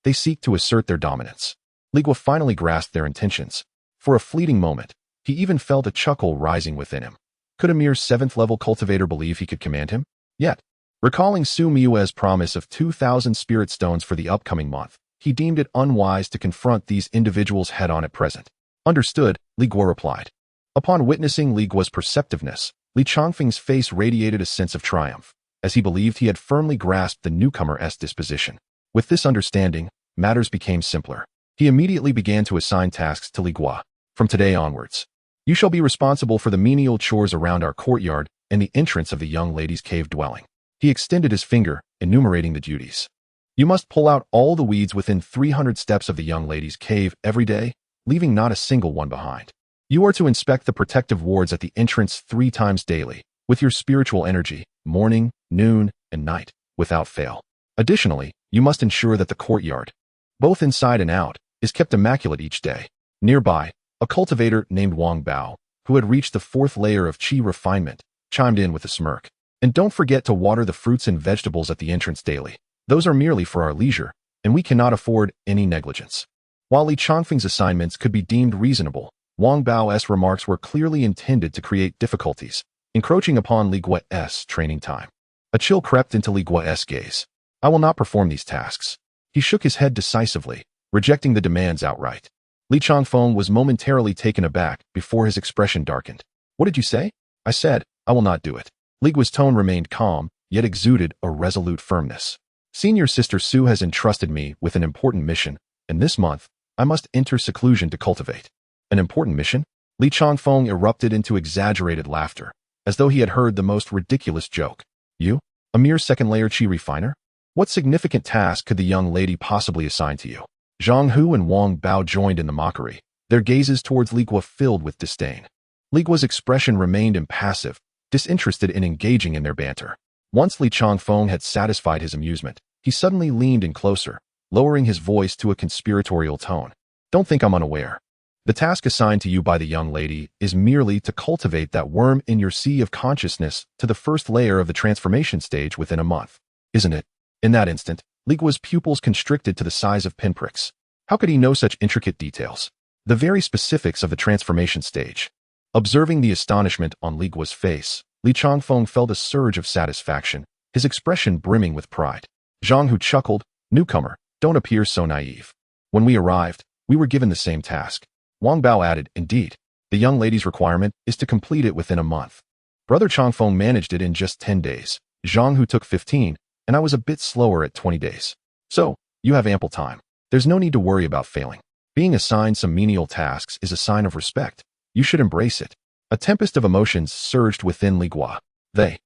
They seek to assert their dominance. Li Guo finally grasped their intentions. For a fleeting moment, he even felt a chuckle rising within him. Could a mere 7th-level cultivator believe he could command him? Yet, recalling Su Miue's promise of 2,000 spirit stones for the upcoming month, he deemed it unwise to confront these individuals head-on at present. Understood, Li Guo replied. Upon witnessing Li Guo's perceptiveness, Li Chongfeng's face radiated a sense of triumph, as he believed he had firmly grasped the newcomer's disposition. With this understanding, matters became simpler. He immediately began to assign tasks to Li Guo. From today onwards, you shall be responsible for the menial chores around our courtyard and the entrance of the young lady's cave dwelling. He extended his finger, enumerating the duties. You must pull out all the weeds within 300 steps of the young lady's cave every day, leaving not a single one behind. You are to inspect the protective wards at the entrance 3 times daily, with your spiritual energy, morning, noon, and night, without fail. Additionally, you must ensure that the courtyard, both inside and out, is kept immaculate each day. Nearby, a cultivator named Wang Bao, who had reached the 4th layer of qi refinement, chimed in with a smirk. And don't forget to water the fruits and vegetables at the entrance daily. Those are merely for our leisure, and we cannot afford any negligence. While Li Chongfeng's assignments could be deemed reasonable, Wang Bao's remarks were clearly intended to create difficulties, encroaching upon Li Guo's training time. A chill crept into Li Guo's gaze. I will not perform these tasks. He shook his head decisively, rejecting the demands outright. Li Chongfeng was momentarily taken aback before his expression darkened. What did you say? I said, I will not do it. Li Guo's tone remained calm, yet exuded a resolute firmness. Senior Sister Su has entrusted me with an important mission, and this month, I must enter seclusion to cultivate. An important mission? Li Changfeng erupted into exaggerated laughter, as though he had heard the most ridiculous joke. You? A mere second-layer qi refiner? What significant task could the young lady possibly assign to you? Zhang Hu and Wang Bao joined in the mockery, their gazes towards Li Guo filled with disdain. Li Guo's expression remained impassive, disinterested in engaging in their banter. Once Li Changfeng had satisfied his amusement, he suddenly leaned in closer, lowering his voice to a conspiratorial tone. Don't think I'm unaware. The task assigned to you by the young lady is merely to cultivate that worm in your sea of consciousness to the first layer of the transformation stage within a month. Isn't it? In that instant, Li Guo's pupils constricted to the size of pinpricks. How could he know such intricate details? The very specifics of the transformation stage. Observing the astonishment on Li Guo's face, Li Changfeng felt a surge of satisfaction, his expression brimming with pride. Zhang Hu chuckled, "Newcomer, don't appear so naive. When we arrived, we were given the same task." Wang Bao added, "Indeed, the young lady's requirement is to complete it within a month. Brother Changfeng managed it in just 10 days. Zhang Hu took 15, and I was a bit slower at 20 days. So, you have ample time. There's no need to worry about failing. Being assigned some menial tasks is a sign of respect. You should embrace it." A tempest of emotions surged within Li Guo. They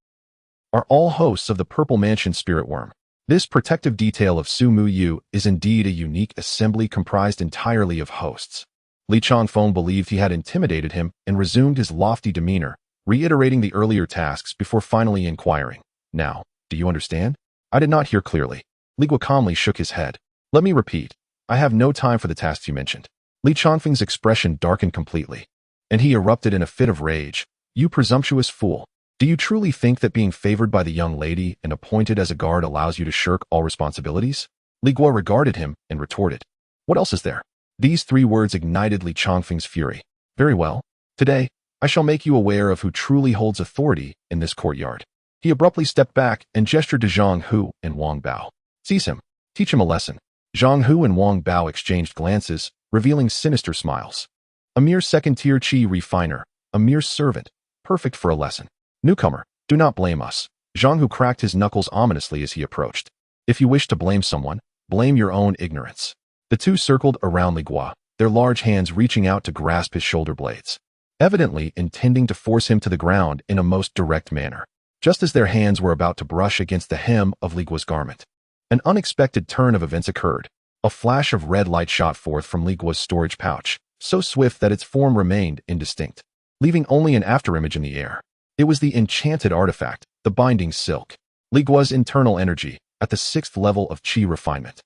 are all hosts of the Purple Mansion spirit worm. This protective detail of Su Mu Yu is indeed a unique assembly comprised entirely of hosts. Li Changfeng believed he had intimidated him and resumed his lofty demeanor, reiterating the earlier tasks before finally inquiring, "Now, do you understand?" "I did not hear clearly." Li Guo calmly shook his head. "Let me repeat. I have no time for the tasks you mentioned." Li Changfeng's expression darkened completely, and he erupted in a fit of rage. "You presumptuous fool. Do you truly think that being favored by the young lady and appointed as a guard allows you to shirk all responsibilities?" Li Guo regarded him and retorted, "What else is there?" These 3 words ignited Li Changfeng's fury. "Very well. Today, I shall make you aware of who truly holds authority in this courtyard." He abruptly stepped back and gestured to Zhang Hu and Wang Bao. "Seize him. Teach him a lesson." Zhang Hu and Wang Bao exchanged glances, revealing sinister smiles. A mere second-tier qi refiner, a mere servant, perfect for a lesson. "Newcomer, do not blame us." Zhang Hu cracked his knuckles ominously as he approached. "If you wish to blame someone, blame your own ignorance." The two circled around Li Guo, their large hands reaching out to grasp his shoulder blades, evidently intending to force him to the ground in a most direct manner. Just as their hands were about to brush against the hem of Li Guo's garment, an unexpected turn of events occurred. A flash of red light shot forth from Li Guo's storage pouch, so swift that its form remained indistinct, leaving only an afterimage in the air. It was the enchanted artifact, the binding silk. Li Guo's internal energy, at the 6th level of qi refinement,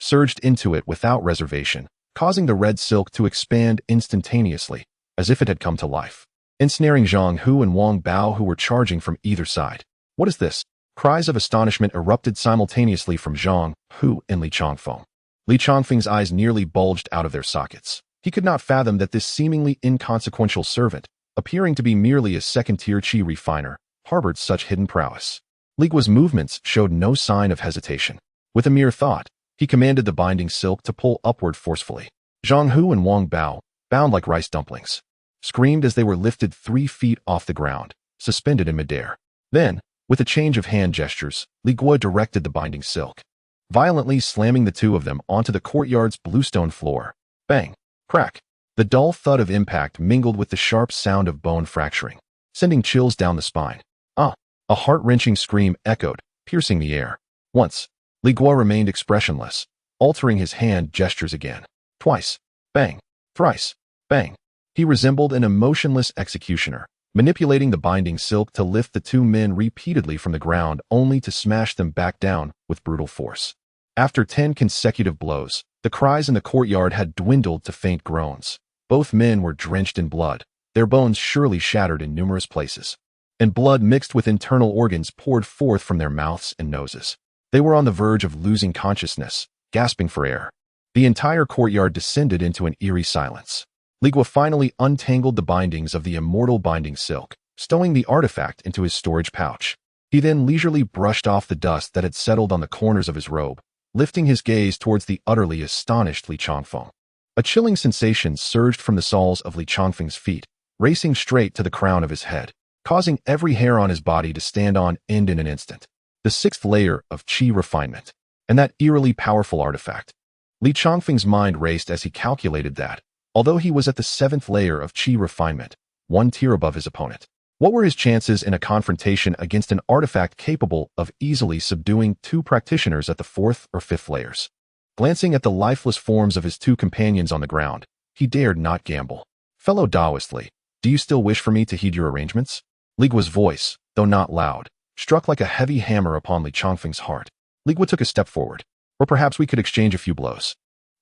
surged into it without reservation, causing the red silk to expand instantaneously, as if it had come to life, ensnaring Zhang Hu and Wang Bao who were charging from either side. "What is this?" Cries of astonishment erupted simultaneously from Zhang Hu and Li Changfeng. Li Changfeng's eyes nearly bulged out of their sockets. He could not fathom that this seemingly inconsequential servant, appearing to be merely a second-tier qi refiner, harbored such hidden prowess. Li Guo's movements showed no sign of hesitation. With a mere thought, he commanded the binding silk to pull upward forcefully. Zhang Hu and Wang Bao, bound like rice dumplings, screamed as they were lifted 3 feet off the ground, suspended in midair. Then, with a change of hand gestures, Li Guo directed the binding silk, violently slamming the 2 of them onto the courtyard's bluestone floor. Bang! Crack! The dull thud of impact mingled with the sharp sound of bone fracturing, sending chills down the spine. "Ah!" A heart-wrenching scream echoed, piercing the air. Once, Li Guo remained expressionless, altering his hand gestures again. Twice. Bang. Thrice. Bang. He resembled an emotionless executioner, manipulating the binding silk to lift the 2 men repeatedly from the ground only to smash them back down with brutal force. After 10 consecutive blows, the cries in the courtyard had dwindled to faint groans. Both men were drenched in blood, their bones surely shattered in numerous places, and blood mixed with internal organs poured forth from their mouths and noses. They were on the verge of losing consciousness, gasping for air. The entire courtyard descended into an eerie silence. Li Guo finally untangled the bindings of the immortal binding silk, stowing the artifact into his storage pouch. He then leisurely brushed off the dust that had settled on the corners of his robe, lifting his gaze towards the utterly astonished Li Changfeng. A chilling sensation surged from the soles of Li Changfeng's feet, racing straight to the crown of his head. causing every hair on his body to stand on end in an instant. The sixth layer of qi refinement, and that eerily powerful artifact. Li Chongfeng's mind raced as he calculated that, although he was at the seventh layer of qi refinement, one tier above his opponent, what were his chances in a confrontation against an artifact capable of easily subduing two practitioners at the fourth or fifth layers? Glancing at the lifeless forms of his two companions on the ground, he dared not gamble. Fellow Taoist Li, do you still wish for me to heed your arrangements? Li Guo's voice, though not loud, struck like a heavy hammer upon Li Chongfeng's heart. Li Guo took a step forward. Or perhaps we could exchange a few blows.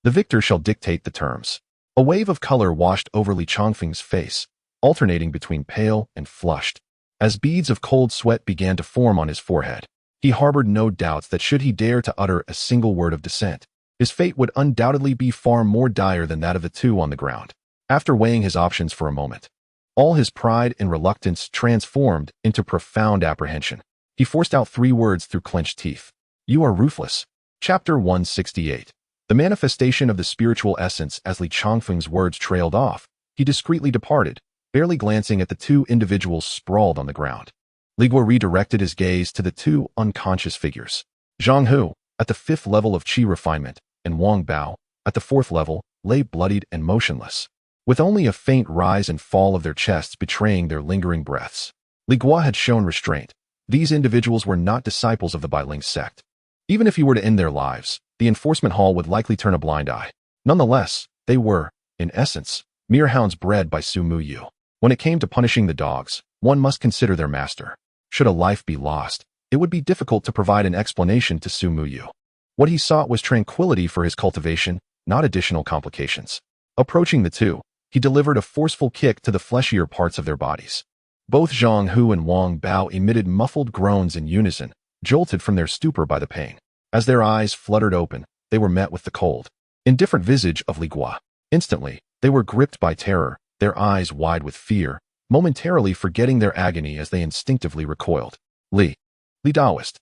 The victor shall dictate the terms. A wave of color washed over Li Chongfeng's face, alternating between pale and flushed. As beads of cold sweat began to form on his forehead, he harbored no doubts that should he dare to utter a single word of dissent, his fate would undoubtedly be far more dire than that of the two on the ground. After weighing his options for a moment, all his pride and reluctance transformed into profound apprehension. He forced out 3 words through clenched teeth. You are ruthless. Chapter 168. The manifestation of the spiritual essence. As Li Chongfeng's words trailed off, he discreetly departed, barely glancing at the two individuals sprawled on the ground. Li Guo redirected his gaze to the two unconscious figures. Zhang Hu, at the 5th level of qi refinement, and Wang Bao, at the 4th level, lay bloodied and motionless, with only a faint rise and fall of their chests betraying their lingering breaths. Li Guo had shown restraint. These individuals were not disciples of the Bailing sect. Even if he were to end their lives, the enforcement hall would likely turn a blind eye. Nonetheless, they were, in essence, mere hounds bred by Su Muyu. When it came to punishing the dogs, one must consider their master. Should a life be lost, it would be difficult to provide an explanation to Su Muyu. What he sought was tranquility for his cultivation, not additional complications. Approaching the two, he delivered a forceful kick to the fleshier parts of their bodies. Both Zhang Hu and Wang Bao emitted muffled groans in unison, jolted from their stupor by the pain. As their eyes fluttered open, they were met with the cold, indifferent visage of Li Guo. Instantly, they were gripped by terror, their eyes wide with fear, momentarily forgetting their agony as they instinctively recoiled. Li Taoist.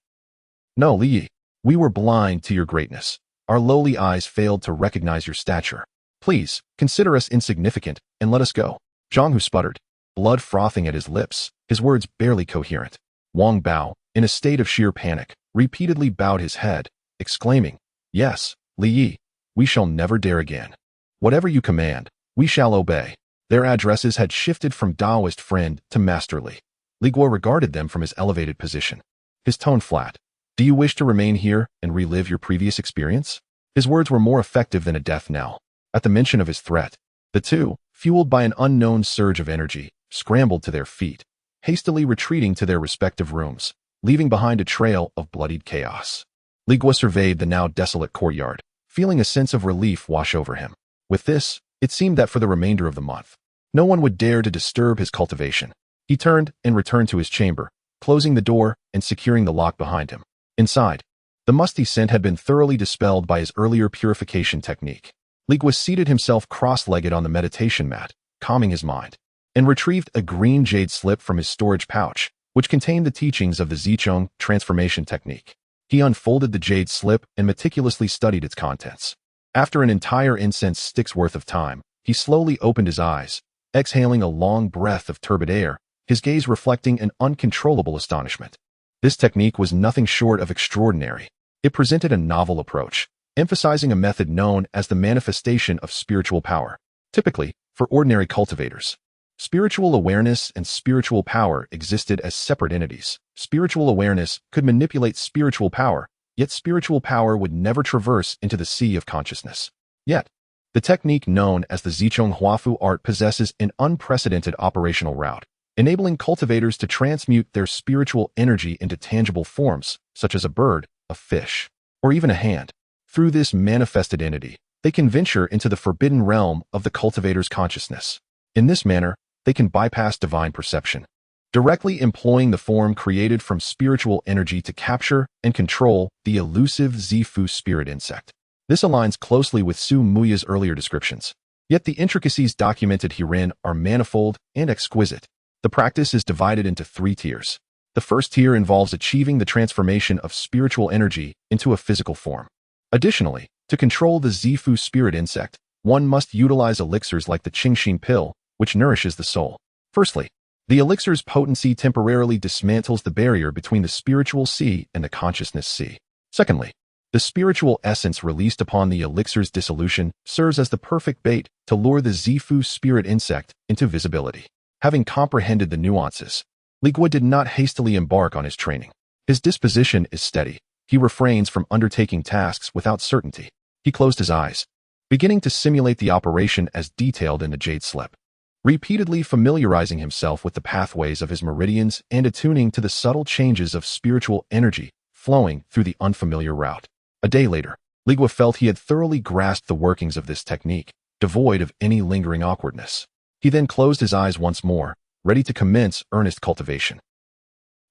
No, Li Yi. We were blind to your greatness. Our lowly eyes failed to recognize your stature. Please, consider us insignificant, and let us go. Zhang Hu sputtered, blood frothing at his lips, his words barely coherent. Wang Bao, in a state of sheer panic, repeatedly bowed his head, exclaiming, Yes, Li Yi, we shall never dare again. Whatever you command, we shall obey. Their addresses had shifted from Taoist friend to masterly. Li Guo regarded them from his elevated position. His tone flat. Do you wish to remain here and relive your previous experience? His words were more effective than a death knell. At the mention of his threat, the two, fueled by an unknown surge of energy, scrambled to their feet, hastily retreating to their respective rooms, leaving behind a trail of bloodied chaos. Li Guo surveyed the now desolate courtyard, feeling a sense of relief wash over him. With this, it seemed that for the remainder of the month, no one would dare to disturb his cultivation. He turned and returned to his chamber, closing the door and securing the lock behind him. Inside, the musty scent had been thoroughly dispelled by his earlier purification technique. Li Guo seated himself cross-legged on the meditation mat, calming his mind, and retrieved a green jade slip from his storage pouch, which contained the teachings of the Zichong transformation technique. He unfolded the jade slip and meticulously studied its contents. After an entire incense stick's worth of time, he slowly opened his eyes, exhaling a long breath of turbid air, his gaze reflecting an uncontrollable astonishment. This technique was nothing short of extraordinary. It presented a novel approach, emphasizing a method known as the manifestation of spiritual power. Typically, for ordinary cultivators, spiritual awareness and spiritual power existed as separate entities. Spiritual awareness could manipulate spiritual power, yet spiritual power would never traverse into the sea of consciousness. Yet, the technique known as the Zichong Huafu art possesses an unprecedented operational route, enabling cultivators to transmute their spiritual energy into tangible forms, such as a bird, a fish, or even a hand. Through this manifested entity, they can venture into the forbidden realm of the cultivator's consciousness. In this manner, they can bypass divine perception, directly employing the form created from spiritual energy to capture and control the elusive Zifu spirit insect. This aligns closely with Su Muyu's earlier descriptions. Yet the intricacies documented herein are manifold and exquisite. The practice is divided into 3 tiers. The first tier involves achieving the transformation of spiritual energy into a physical form. Additionally, to control the Zifu spirit insect, one must utilize elixirs like the Qingxin pill, which nourishes the soul. Firstly, The elixir's potency temporarily dismantles the barrier between the spiritual sea and the consciousness sea. Secondly, the spiritual essence released upon the elixir's dissolution serves as the perfect bait to lure the Zifu spirit insect into visibility. Having comprehended the nuances, Li Guo did not hastily embark on his training. His disposition is steady. He refrains from undertaking tasks without certainty. He closed his eyes, beginning to simulate the operation as detailed in the jade slip, repeatedly familiarizing himself with the pathways of his meridians and attuning to the subtle changes of spiritual energy flowing through the unfamiliar route. A day later, Li Guo felt he had thoroughly grasped the workings of this technique, devoid of any lingering awkwardness. He then closed his eyes once more, ready to commence earnest cultivation.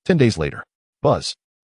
10 days later,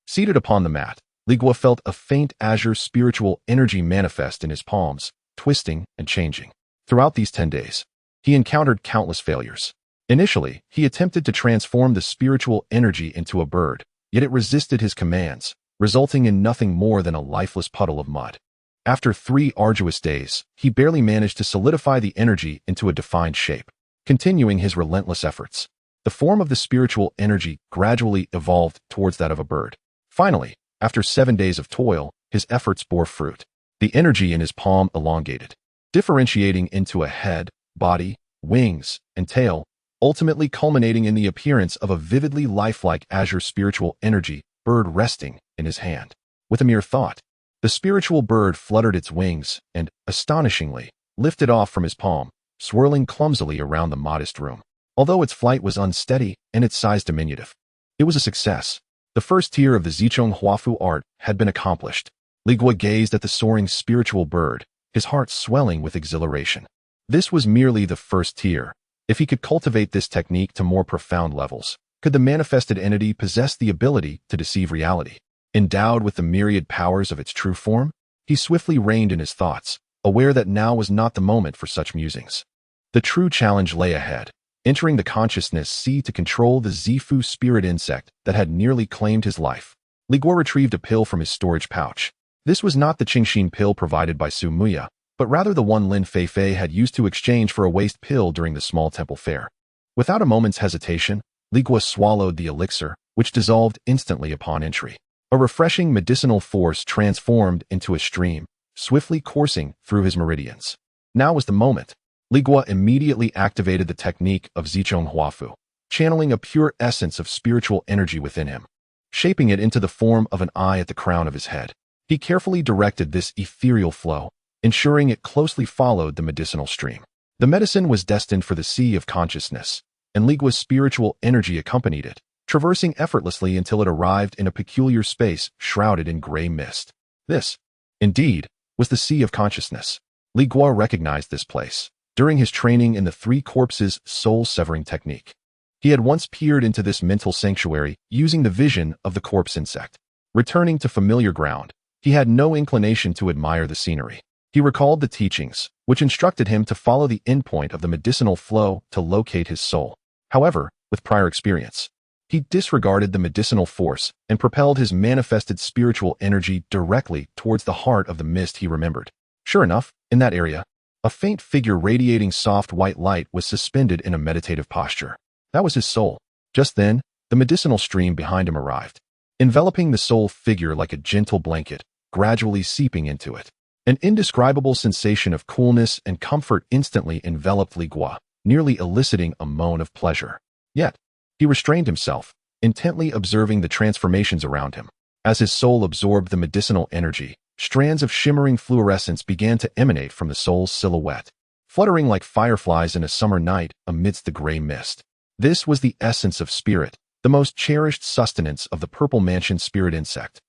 seated upon the mat, Li Guo felt a faint azure spiritual energy manifest in his palms, twisting and changing. Throughout these 10 days, he encountered countless failures. Initially, he attempted to transform the spiritual energy into a bird, yet it resisted his commands, resulting in nothing more than a lifeless puddle of mud. After 3 arduous days, he barely managed to solidify the energy into a defined shape. Continuing his relentless efforts, the form of the spiritual energy gradually evolved towards that of a bird. Finally, after 7 days of toil, his efforts bore fruit. The energy in his palm elongated, differentiating into a head, body, wings, and tail, ultimately culminating in the appearance of a vividly lifelike azure spiritual energy bird resting in his hand. With a mere thought, the spiritual bird fluttered its wings and, astonishingly, lifted off from his palm, swirling clumsily around the modest room. Although its flight was unsteady and its size diminutive, it was a success. The first tier of the Zichong Huafu art had been accomplished. Li Guo gazed at the soaring spiritual bird, his heart swelling with exhilaration. This was merely the first tier. If he could cultivate this technique to more profound levels, could the manifested entity possess the ability to deceive reality? Endowed with the myriad powers of its true form, he swiftly reined in his thoughts, aware that now was not the moment for such musings. The true challenge lay ahead, entering the consciousness sea to control the Zifu spirit insect that had nearly claimed his life. Li Guo retrieved a pill from his storage pouch. This was not the Qingxin pill provided by Su Muya, but rather the one Lin Feifei had used to exchange for a waste pill during the small temple fair. Without a moment's hesitation, Li Guo swallowed the elixir, which dissolved instantly upon entry. A refreshing medicinal force transformed into a stream, swiftly coursing through his meridians. Now was the moment. Li Guo immediately activated the technique of Zichong Huafu, channeling a pure essence of spiritual energy within him, shaping it into the form of an eye at the crown of his head. He carefully directed this ethereal flow, ensuring it closely followed the medicinal stream. The medicine was destined for the sea of consciousness, and Li Guo's spiritual energy accompanied it, traversing effortlessly until it arrived in a peculiar space shrouded in gray mist. This, indeed, was the sea of consciousness. Li Guo recognized this place during his training in the 3 corpses soul-severing technique. He had once peered into this mental sanctuary using the vision of the corpse insect. Returning to familiar ground, he had no inclination to admire the scenery. He recalled the teachings, which instructed him to follow the endpoint of the medicinal flow to locate his soul. However, with prior experience, he disregarded the medicinal force and propelled his manifested spiritual energy directly towards the heart of the mist he remembered. Sure enough, in that area, a faint figure radiating soft white light was suspended in a meditative posture. That was his soul. Just then, the medicinal stream behind him arrived, enveloping the soul figure like a gentle blanket, gradually seeping into it. An indescribable sensation of coolness and comfort instantly enveloped Li Guo, nearly eliciting a moan of pleasure. Yet, he restrained himself, intently observing the transformations around him. As his soul absorbed the medicinal energy, strands of shimmering fluorescence began to emanate from the soul's silhouette, fluttering like fireflies in a summer night amidst the gray mist. This was the essence of spirit, the most cherished sustenance of the purple mansion spirit insect.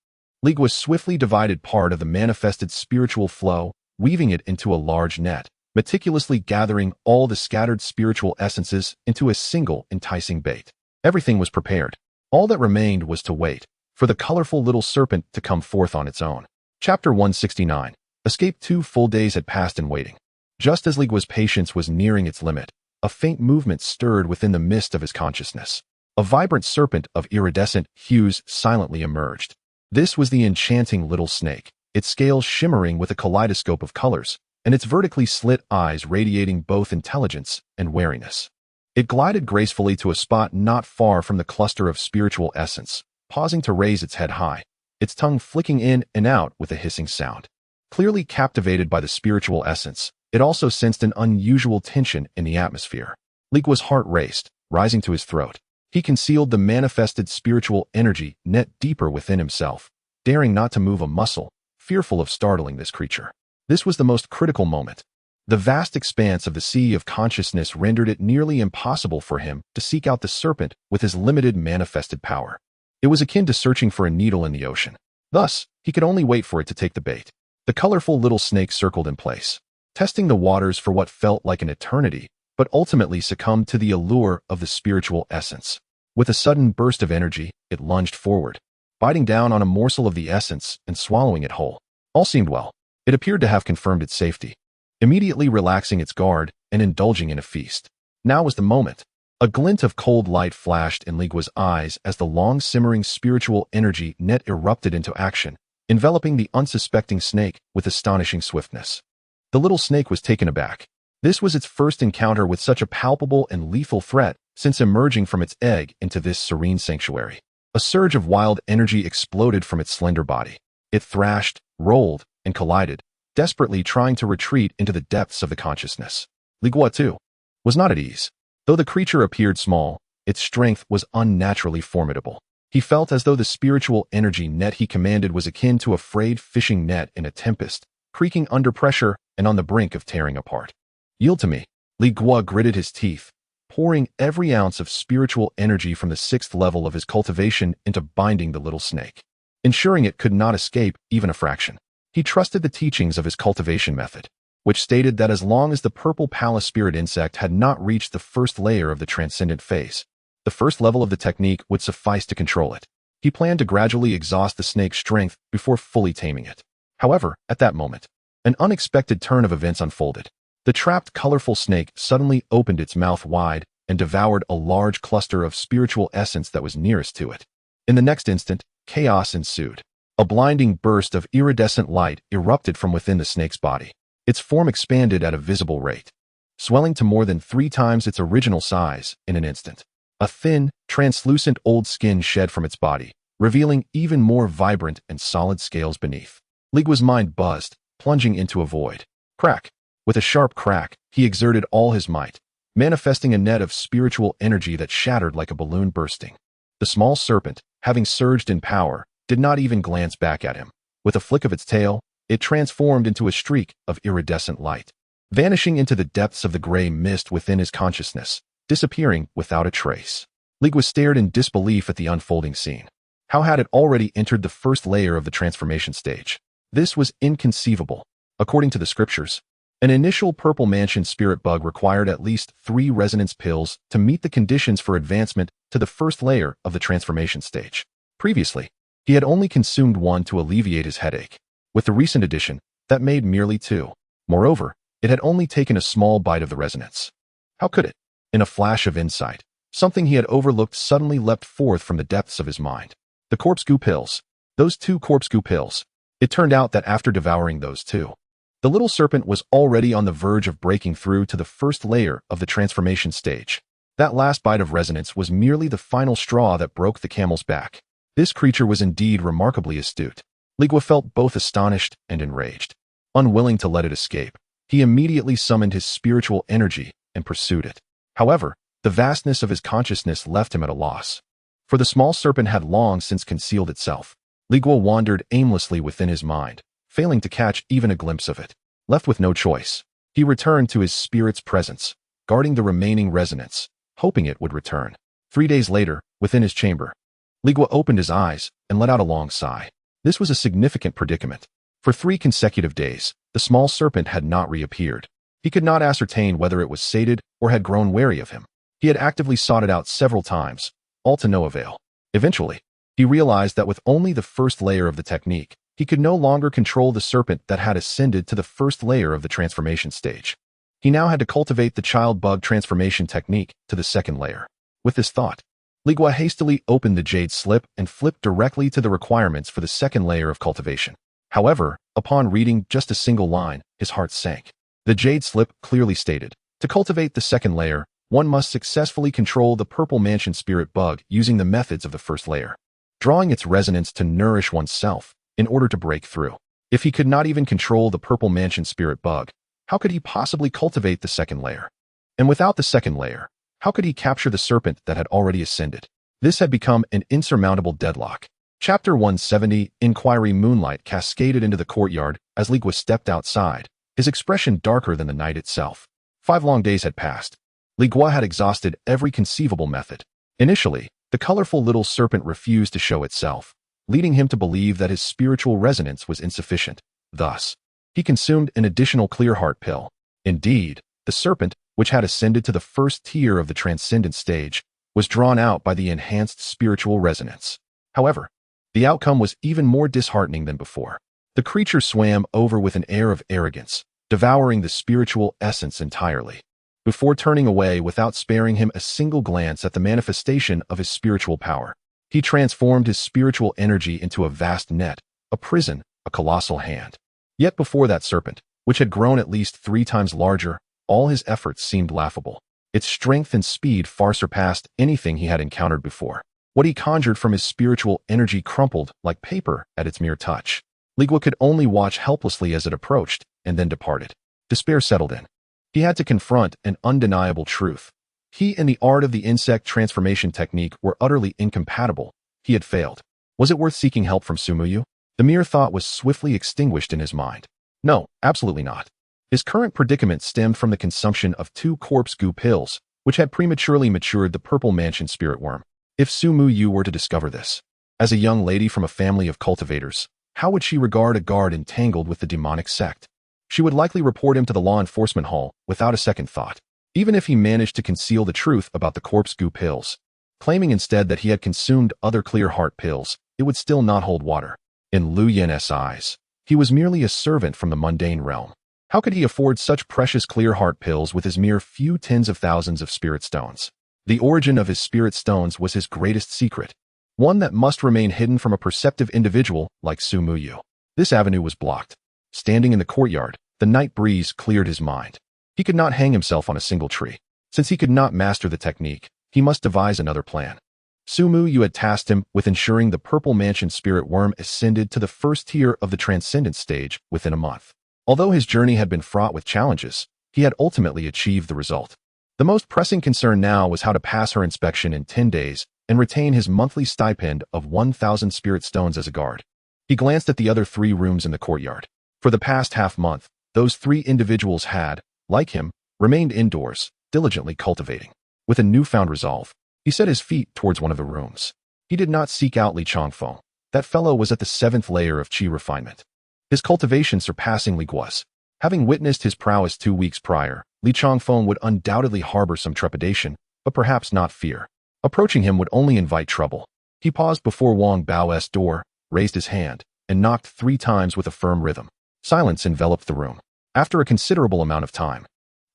Li Guo swiftly divided part of the manifested spiritual flow, weaving it into a large net, meticulously gathering all the scattered spiritual essences into a single enticing bait. Everything was prepared. All that remained was to wait for the colorful little serpent to come forth on its own. Chapter 169. Escape. 2 full days had passed in waiting. Just as Li Guo's patience was nearing its limit, a faint movement stirred within the mist of his consciousness. A vibrant serpent of iridescent hues silently emerged. This was the enchanting little snake, its scales shimmering with a kaleidoscope of colors, and its vertically slit eyes radiating both intelligence and wariness. It glided gracefully to a spot not far from the cluster of spiritual essence, pausing to raise its head high, its tongue flicking in and out with a hissing sound. Clearly captivated by the spiritual essence, it also sensed an unusual tension in the atmosphere. Li Guo's heart raced, rising to his throat. He concealed the manifested spiritual energy net deeper within himself, daring not to move a muscle, fearful of startling this creature. This was the most critical moment. The vast expanse of the sea of consciousness rendered it nearly impossible for him to seek out the serpent with his limited manifested power. It was akin to searching for a needle in the ocean. Thus, he could only wait for it to take the bait. The colorful little snake circled in place, testing the waters for what felt like an eternity, but ultimately succumbed to the allure of the spiritual essence. With a sudden burst of energy, it lunged forward, biting down on a morsel of the essence and swallowing it whole. All seemed well. It appeared to have confirmed its safety, immediately relaxing its guard and indulging in a feast. Now was the moment. A glint of cold light flashed in Li Guo's eyes as the long-simmering spiritual energy net erupted into action, enveloping the unsuspecting snake with astonishing swiftness. The little snake was taken aback. This was its first encounter with such a palpable and lethal threat since emerging from its egg into this serene sanctuary. A surge of wild energy exploded from its slender body. It thrashed, rolled, and collided, desperately trying to retreat into the depths of the consciousness. Li Guo, too, was not at ease. Though the creature appeared small, its strength was unnaturally formidable. He felt as though the spiritual energy net he commanded was akin to a frayed fishing net in a tempest, creaking under pressure and on the brink of tearing apart. Yield to me. Li Guo gritted his teeth, pouring every ounce of spiritual energy from the 6th level of his cultivation into binding the little snake, ensuring it could not escape even a fraction. He trusted the teachings of his cultivation method, which stated that as long as the purple palace spirit insect had not reached the first layer of the transcendent phase, the first level of the technique would suffice to control it. He planned to gradually exhaust the snake's strength before fully taming it. However, at that moment, an unexpected turn of events unfolded. The trapped, colorful snake suddenly opened its mouth wide and devoured a large cluster of spiritual essence that was nearest to it. In the next instant, chaos ensued. A blinding burst of iridescent light erupted from within the snake's body. Its form expanded at a visible rate, swelling to more than 3 times its original size in an instant. A thin, translucent old skin shed from its body, revealing even more vibrant and solid scales beneath. Li Guo's mind buzzed, plunging into a void. Crack! With a sharp crack, he exerted all his might, manifesting a net of spiritual energy that shattered like a balloon bursting. The small serpent, having surged in power, did not even glance back at him. With a flick of its tail, it transformed into a streak of iridescent light, vanishing into the depths of the gray mist within his consciousness, disappearing without a trace. Li Guo stared in disbelief at the unfolding scene. How had it already entered the first layer of the transformation stage? This was inconceivable. According to the scriptures, an initial purple mansion spirit bug required at least 3 resonance pills to meet the conditions for advancement to the first layer of the transformation stage. Previously, he had only consumed 1 to alleviate his headache. With the recent addition, that made merely 2. Moreover, it had only taken a small bite of the resonance. How could it? In a flash of insight, something he had overlooked suddenly leapt forth from the depths of his mind. The corpse goo pills. Those 2 corpse goo pills. It turned out that after devouring those 2, the little serpent was already on the verge of breaking through to the first layer of the transformation stage. That last bite of resonance was merely the final straw that broke the camel's back. This creature was indeed remarkably astute. Li Guo felt both astonished and enraged. Unwilling to let it escape, he immediately summoned his spiritual energy and pursued it. However, the vastness of his consciousness left him at a loss. For the small serpent had long since concealed itself. Li Guo wandered aimlessly within his mind, failing to catch even a glimpse of it. Left with no choice, he returned to his spirit's presence, guarding the remaining resonance, hoping it would return. 3 days later, within his chamber, Li Guo opened his eyes and let out a long sigh. This was a significant predicament. For 3 consecutive days, the small serpent had not reappeared. He could not ascertain whether it was sated or had grown wary of him. He had actively sought it out several times, all to no avail. Eventually, he realized that with only the first layer of the technique, he could no longer control the serpent that had ascended to the first layer of the transformation stage. He now had to cultivate the child bug transformation technique to the second layer. With this thought, Li Guo hastily opened the jade slip and flipped directly to the requirements for the second layer of cultivation. However, upon reading just a single line, his heart sank. The jade slip clearly stated, to cultivate the second layer, one must successfully control the Purple Mansion spirit bug using the methods of the first layer, drawing its resonance to nourish oneself in order to break through. If he could not even control the Purple Mansion spirit bug, how could he possibly cultivate the second layer? And without the second layer, how could he capture the serpent that had already ascended? This had become an insurmountable deadlock. Chapter 170, Inquiry. Moonlight cascaded into the courtyard as Li Guo stepped outside, his expression darker than the night itself. 5 long days had passed. Li Guo had exhausted every conceivable method. Initially, the colorful little serpent refused to show itself, leading him to believe that his spiritual resonance was insufficient. Thus, he consumed an additional clear heart pill. Indeed, the serpent, which had ascended to the first tier of the transcendent stage, was drawn out by the enhanced spiritual resonance. However, the outcome was even more disheartening than before. The creature swam over with an air of arrogance, devouring the spiritual essence entirely, before turning away without sparing him a single glance at the manifestation of his spiritual power. He transformed his spiritual energy into a vast net, a prison, a colossal hand. Yet before that serpent, which had grown at least 3 times larger, all his efforts seemed laughable. Its strength and speed far surpassed anything he had encountered before. What he conjured from his spiritual energy crumpled like paper at its mere touch. Li Guo could only watch helplessly as it approached, and then departed. Despair settled in. He had to confront an undeniable truth. He and the art of the insect transformation technique were utterly incompatible. He had failed. Was it worth seeking help from Sumuyu? The mere thought was swiftly extinguished in his mind. No, absolutely not. His current predicament stemmed from the consumption of 2 corpse goo pills, which had prematurely matured the Purple Mansion spirit worm. If Sumuyu were to discover this, as a young lady from a family of cultivators, how would she regard a guard entangled with the demonic sect? She would likely report him to the law enforcement hall without a second thought. Even if he managed to conceal the truth about the corpse goo pills, claiming instead that he had consumed other clear heart pills, it would still not hold water. In Lu Yan's eyes, he was merely a servant from the mundane realm. How could he afford such precious clear heart pills with his mere few tens of thousands of spirit stones? The origin of his spirit stones was his greatest secret, one that must remain hidden from a perceptive individual like Sumuyu. This avenue was blocked. Standing in the courtyard, the night breeze cleared his mind. He could not hang himself on a single tree. Since he could not master the technique, he must devise another plan. Sumuyu had tasked him with ensuring the Purple Mansion spirit worm ascended to the first tier of the transcendent stage within a month. Although his journey had been fraught with challenges, he had ultimately achieved the result. The most pressing concern now was how to pass her inspection in 10 days and retain his monthly stipend of 1,000 spirit stones as a guard. He glanced at the other 3 rooms in the courtyard. For the past half-month, those 3 individuals had, like him, remained indoors, diligently cultivating. With a newfound resolve, he set his feet towards one of the rooms. He did not seek out Li Changfeng. That fellow was at the 7th layer of qi refinement, his cultivation surpassing Li Guo's. Having witnessed his prowess 2 weeks prior, Li Changfeng would undoubtedly harbor some trepidation, but perhaps not fear. Approaching him would only invite trouble. He paused before Wang Bao's door, raised his hand, and knocked 3 times with a firm rhythm. Silence enveloped the room. After a considerable amount of time,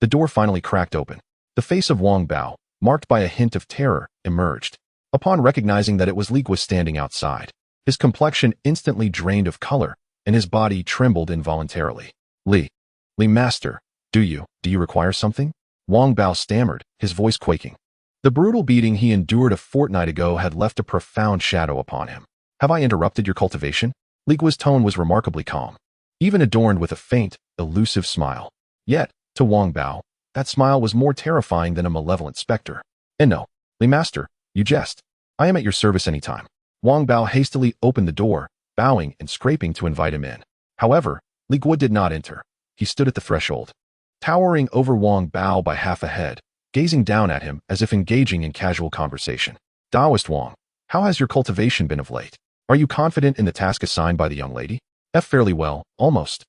the door finally cracked open. The face of Wang Bao, marked by a hint of terror, emerged. Upon recognizing that it was Li Guo standing outside, his complexion instantly drained of color, and his body trembled involuntarily. Li Master, do you require something? Wang Bao stammered, his voice quaking. The brutal beating he endured a fortnight ago had left a profound shadow upon him. Have I interrupted your cultivation? Li Guo's tone was remarkably calm, even adorned with a faint, elusive smile. Yet, to Wang Bao, that smile was more terrifying than a malevolent specter. And no, Li Master, you jest. I am at your service any time. Wang Bao hastily opened the door, bowing and scraping to invite him in. However, Li Guo did not enter. He stood at the threshold, towering over Wang Bao by half a head, gazing down at him as if engaging in casual conversation. Taoist Wang, how has your cultivation been of late? Are you confident in the task assigned by the young lady? Fairly well, almost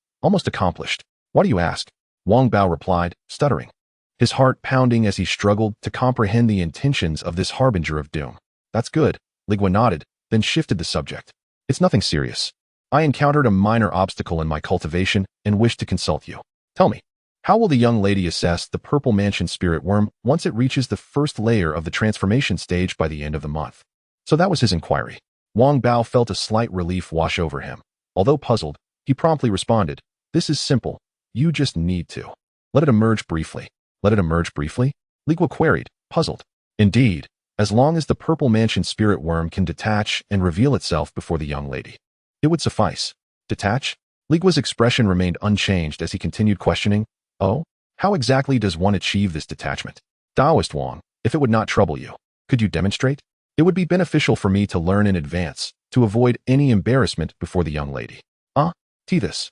accomplished. Why do you ask? Wang Bao replied, stuttering, his heart pounding as he struggled to comprehend the intentions of this harbinger of doom. That's good, Li Guo nodded, then shifted the subject. It's nothing serious. I encountered a minor obstacle in my cultivation and wish to consult you. Tell me, how will the young lady assess the Purple Mansion spirit worm once it reaches the first layer of the transformation stage by the end of the month? So that was his inquiry. Wang Bao felt a slight relief wash over him. Although puzzled, he promptly responded, this is simple. You just need to let it emerge briefly. Let it emerge briefly? Li Guo queried, puzzled. Indeed, as long as the purple mansion spirit worm can detach and reveal itself before the young lady, it would suffice. Detach? Li Guo's expression remained unchanged as he continued questioning. Oh? How exactly does one achieve this detachment? Taoist Wang, if it would not trouble you, could you demonstrate? It would be beneficial for me to learn in advance, to avoid any embarrassment before the young lady. This.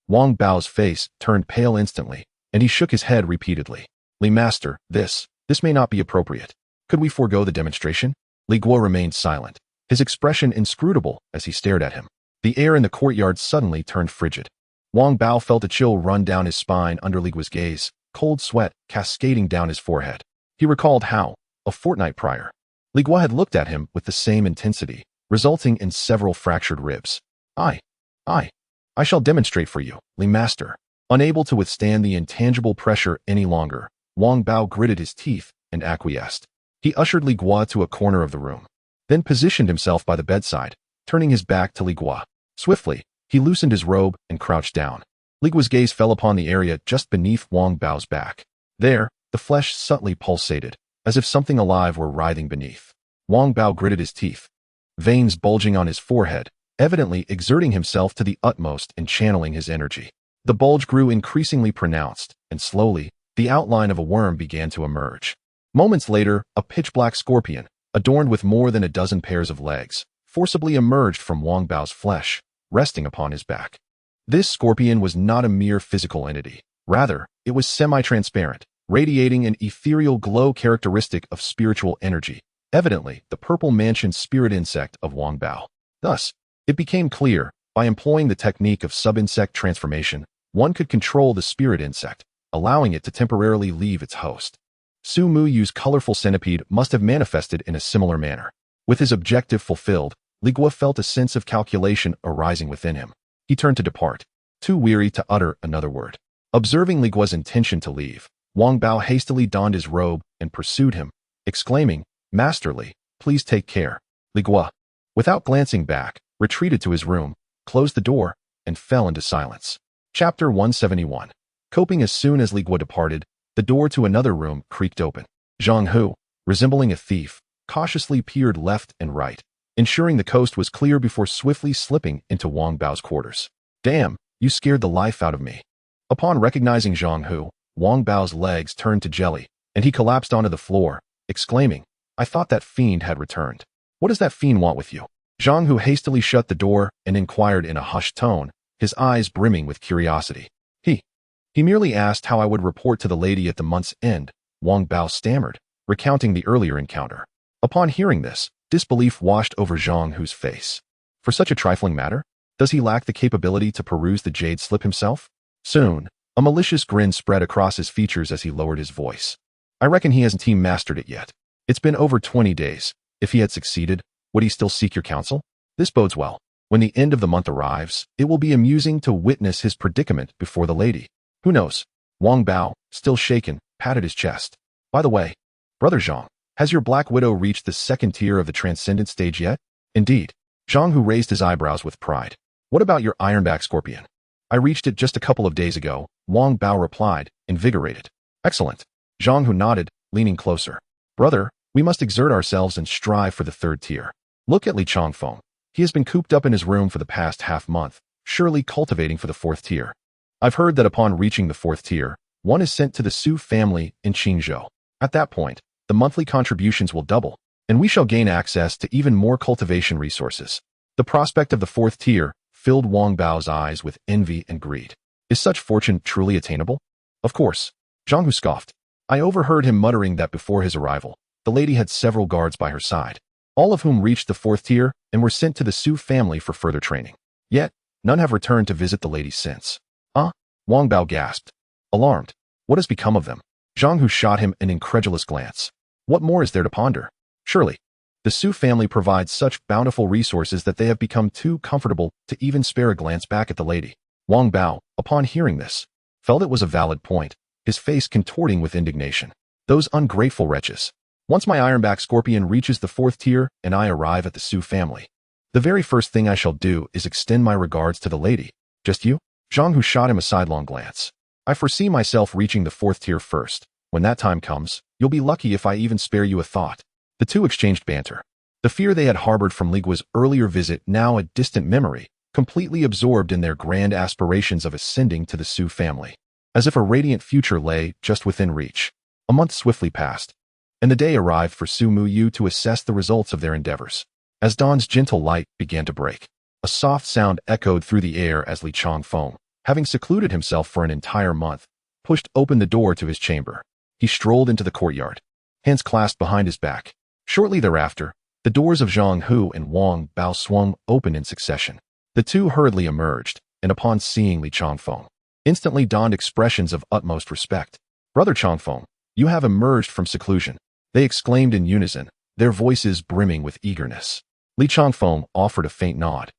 Wang Bao's face turned pale instantly, and he shook his head repeatedly. Li Master, this may not be appropriate. Could we forego the demonstration? Li Guo remained silent, his expression inscrutable as he stared at him. The air in the courtyard suddenly turned frigid. Wang Bao felt a chill run down his spine under Li Guo's gaze, cold sweat cascading down his forehead. He recalled how, a fortnight prior, Li Guo had looked at him with the same intensity, resulting in several fractured ribs. I shall demonstrate for you, Li Master. Unable to withstand the intangible pressure any longer, Wang Bao gritted his teeth and acquiesced. He ushered Li Guo to a corner of the room, then positioned himself by the bedside, turning his back to Li Guo. Swiftly, he loosened his robe and crouched down. Li Guo's gaze fell upon the area just beneath Wang Bao's back. There, the flesh subtly pulsated, as if something alive were writhing beneath. Wang Bao gritted his teeth, veins bulging on his forehead, evidently exerting himself to the utmost and channeling his energy. The bulge grew increasingly pronounced, and slowly, the outline of a worm began to emerge. Moments later, a pitch-black scorpion, adorned with more than a dozen pairs of legs, forcibly emerged from Wang Bao's flesh, resting upon his back. This scorpion was not a mere physical entity. Rather, it was semi-transparent, radiating an ethereal glow characteristic of spiritual energy, evidently the purple mansion spirit insect of Wang Bao. Thus, it became clear, by employing the technique of sub-insect transformation, one could control the spirit insect, allowing it to temporarily leave its host. Su Muyu's colorful centipede must have manifested in a similar manner. With his objective fulfilled, Li Guo felt a sense of calculation arising within him. He turned to depart, too weary to utter another word. Observing Li Guo's intention to leave, Wang Bao hastily donned his robe and pursued him, exclaiming, Masterly, please take care. Li Guo, without glancing back, retreated to his room, closed the door, and fell into silence. Chapter 171. Coping. As soon as Li Guo departed, the door to another room creaked open. Zhang Hu, resembling a thief, cautiously peered left and right, ensuring the coast was clear before swiftly slipping into Wang Bao's quarters. Damn, you scared the life out of me. Upon recognizing Zhang Hu, Wang Bao's legs turned to jelly, and he collapsed onto the floor, exclaiming, I thought that fiend had returned. What does that fiend want with you? Zhang Hu hastily shut the door and inquired in a hushed tone, his eyes brimming with curiosity. He merely asked how I would report to the lady at the month's end, Wang Bao stammered, recounting the earlier encounter. Upon hearing this, disbelief washed over Zhang Hu's face. For such a trifling matter, does he lack the capability to peruse the jade slip himself? Soon, a malicious grin spread across his features as he lowered his voice. I reckon he hasn't team mastered it yet. It's been over 20 days. If he had succeeded, would he still seek your counsel? This bodes well. When the end of the month arrives, it will be amusing to witness his predicament before the lady. Who knows? Wang Bao, still shaken, patted his chest. By the way, Brother Zhang, has your Black Widow reached the second tier of the transcendent stage yet? Indeed. Zhang Hu raised his eyebrows with pride. What about your ironback scorpion? I reached it just a couple of days ago, Wang Bao replied, invigorated. Excellent. Zhang Hu nodded, leaning closer. Brother, we must exert ourselves and strive for the third tier. Look at Li Chongfeng. He has been cooped up in his room for the past half-month, surely cultivating for the fourth tier. I've heard that upon reaching the fourth tier, one is sent to the Su family in Qingzhou. At that point, the monthly contributions will double, and we shall gain access to even more cultivation resources. The prospect of the fourth tier filled Wang Bao's eyes with envy and greed. Is such fortune truly attainable? Of course. Zhang Hu scoffed. I overheard him muttering that before his arrival, the lady had several guards by her side, all of whom reached the fourth tier and were sent to the Su family for further training. Yet, none have returned to visit the lady since. Wang Bao gasped. Alarmed. What has become of them? Zhang Hu shot him an incredulous glance. What more is there to ponder? Surely, the Su family provides such bountiful resources that they have become too comfortable to even spare a glance back at the lady. Wang Bao, upon hearing this, felt it was a valid point, his face contorting with indignation. Those ungrateful wretches. Once my ironback scorpion reaches the fourth tier and I arrive at the Su family, the very first thing I shall do is extend my regards to the lady. Just you? Zhang Hu shot him a sidelong glance. I foresee myself reaching the fourth tier first, When that time comes, you'll be lucky if I even spare you a thought. The two exchanged banter. The fear they had harbored from Li Guo's earlier visit, now a distant memory, completely absorbed in their grand aspirations of ascending to the Su family. As if a radiant future lay just within reach. A month swiftly passed, and the day arrived for Su Muyu to assess the results of their endeavors. As dawn's gentle light began to break, a soft sound echoed through the air as Li Changfeng, having secluded himself for an entire month, pushed open the door to his chamber. He strolled into the courtyard, hands clasped behind his back. Shortly thereafter, the doors of Zhang Hu and Wang Bao swung open in succession. The two hurriedly emerged, and upon seeing Li Changfeng, instantly donned expressions of utmost respect. "Brother Changfeng, you have emerged from seclusion," they exclaimed in unison, their voices brimming with eagerness. Li Changfeng offered a faint nod,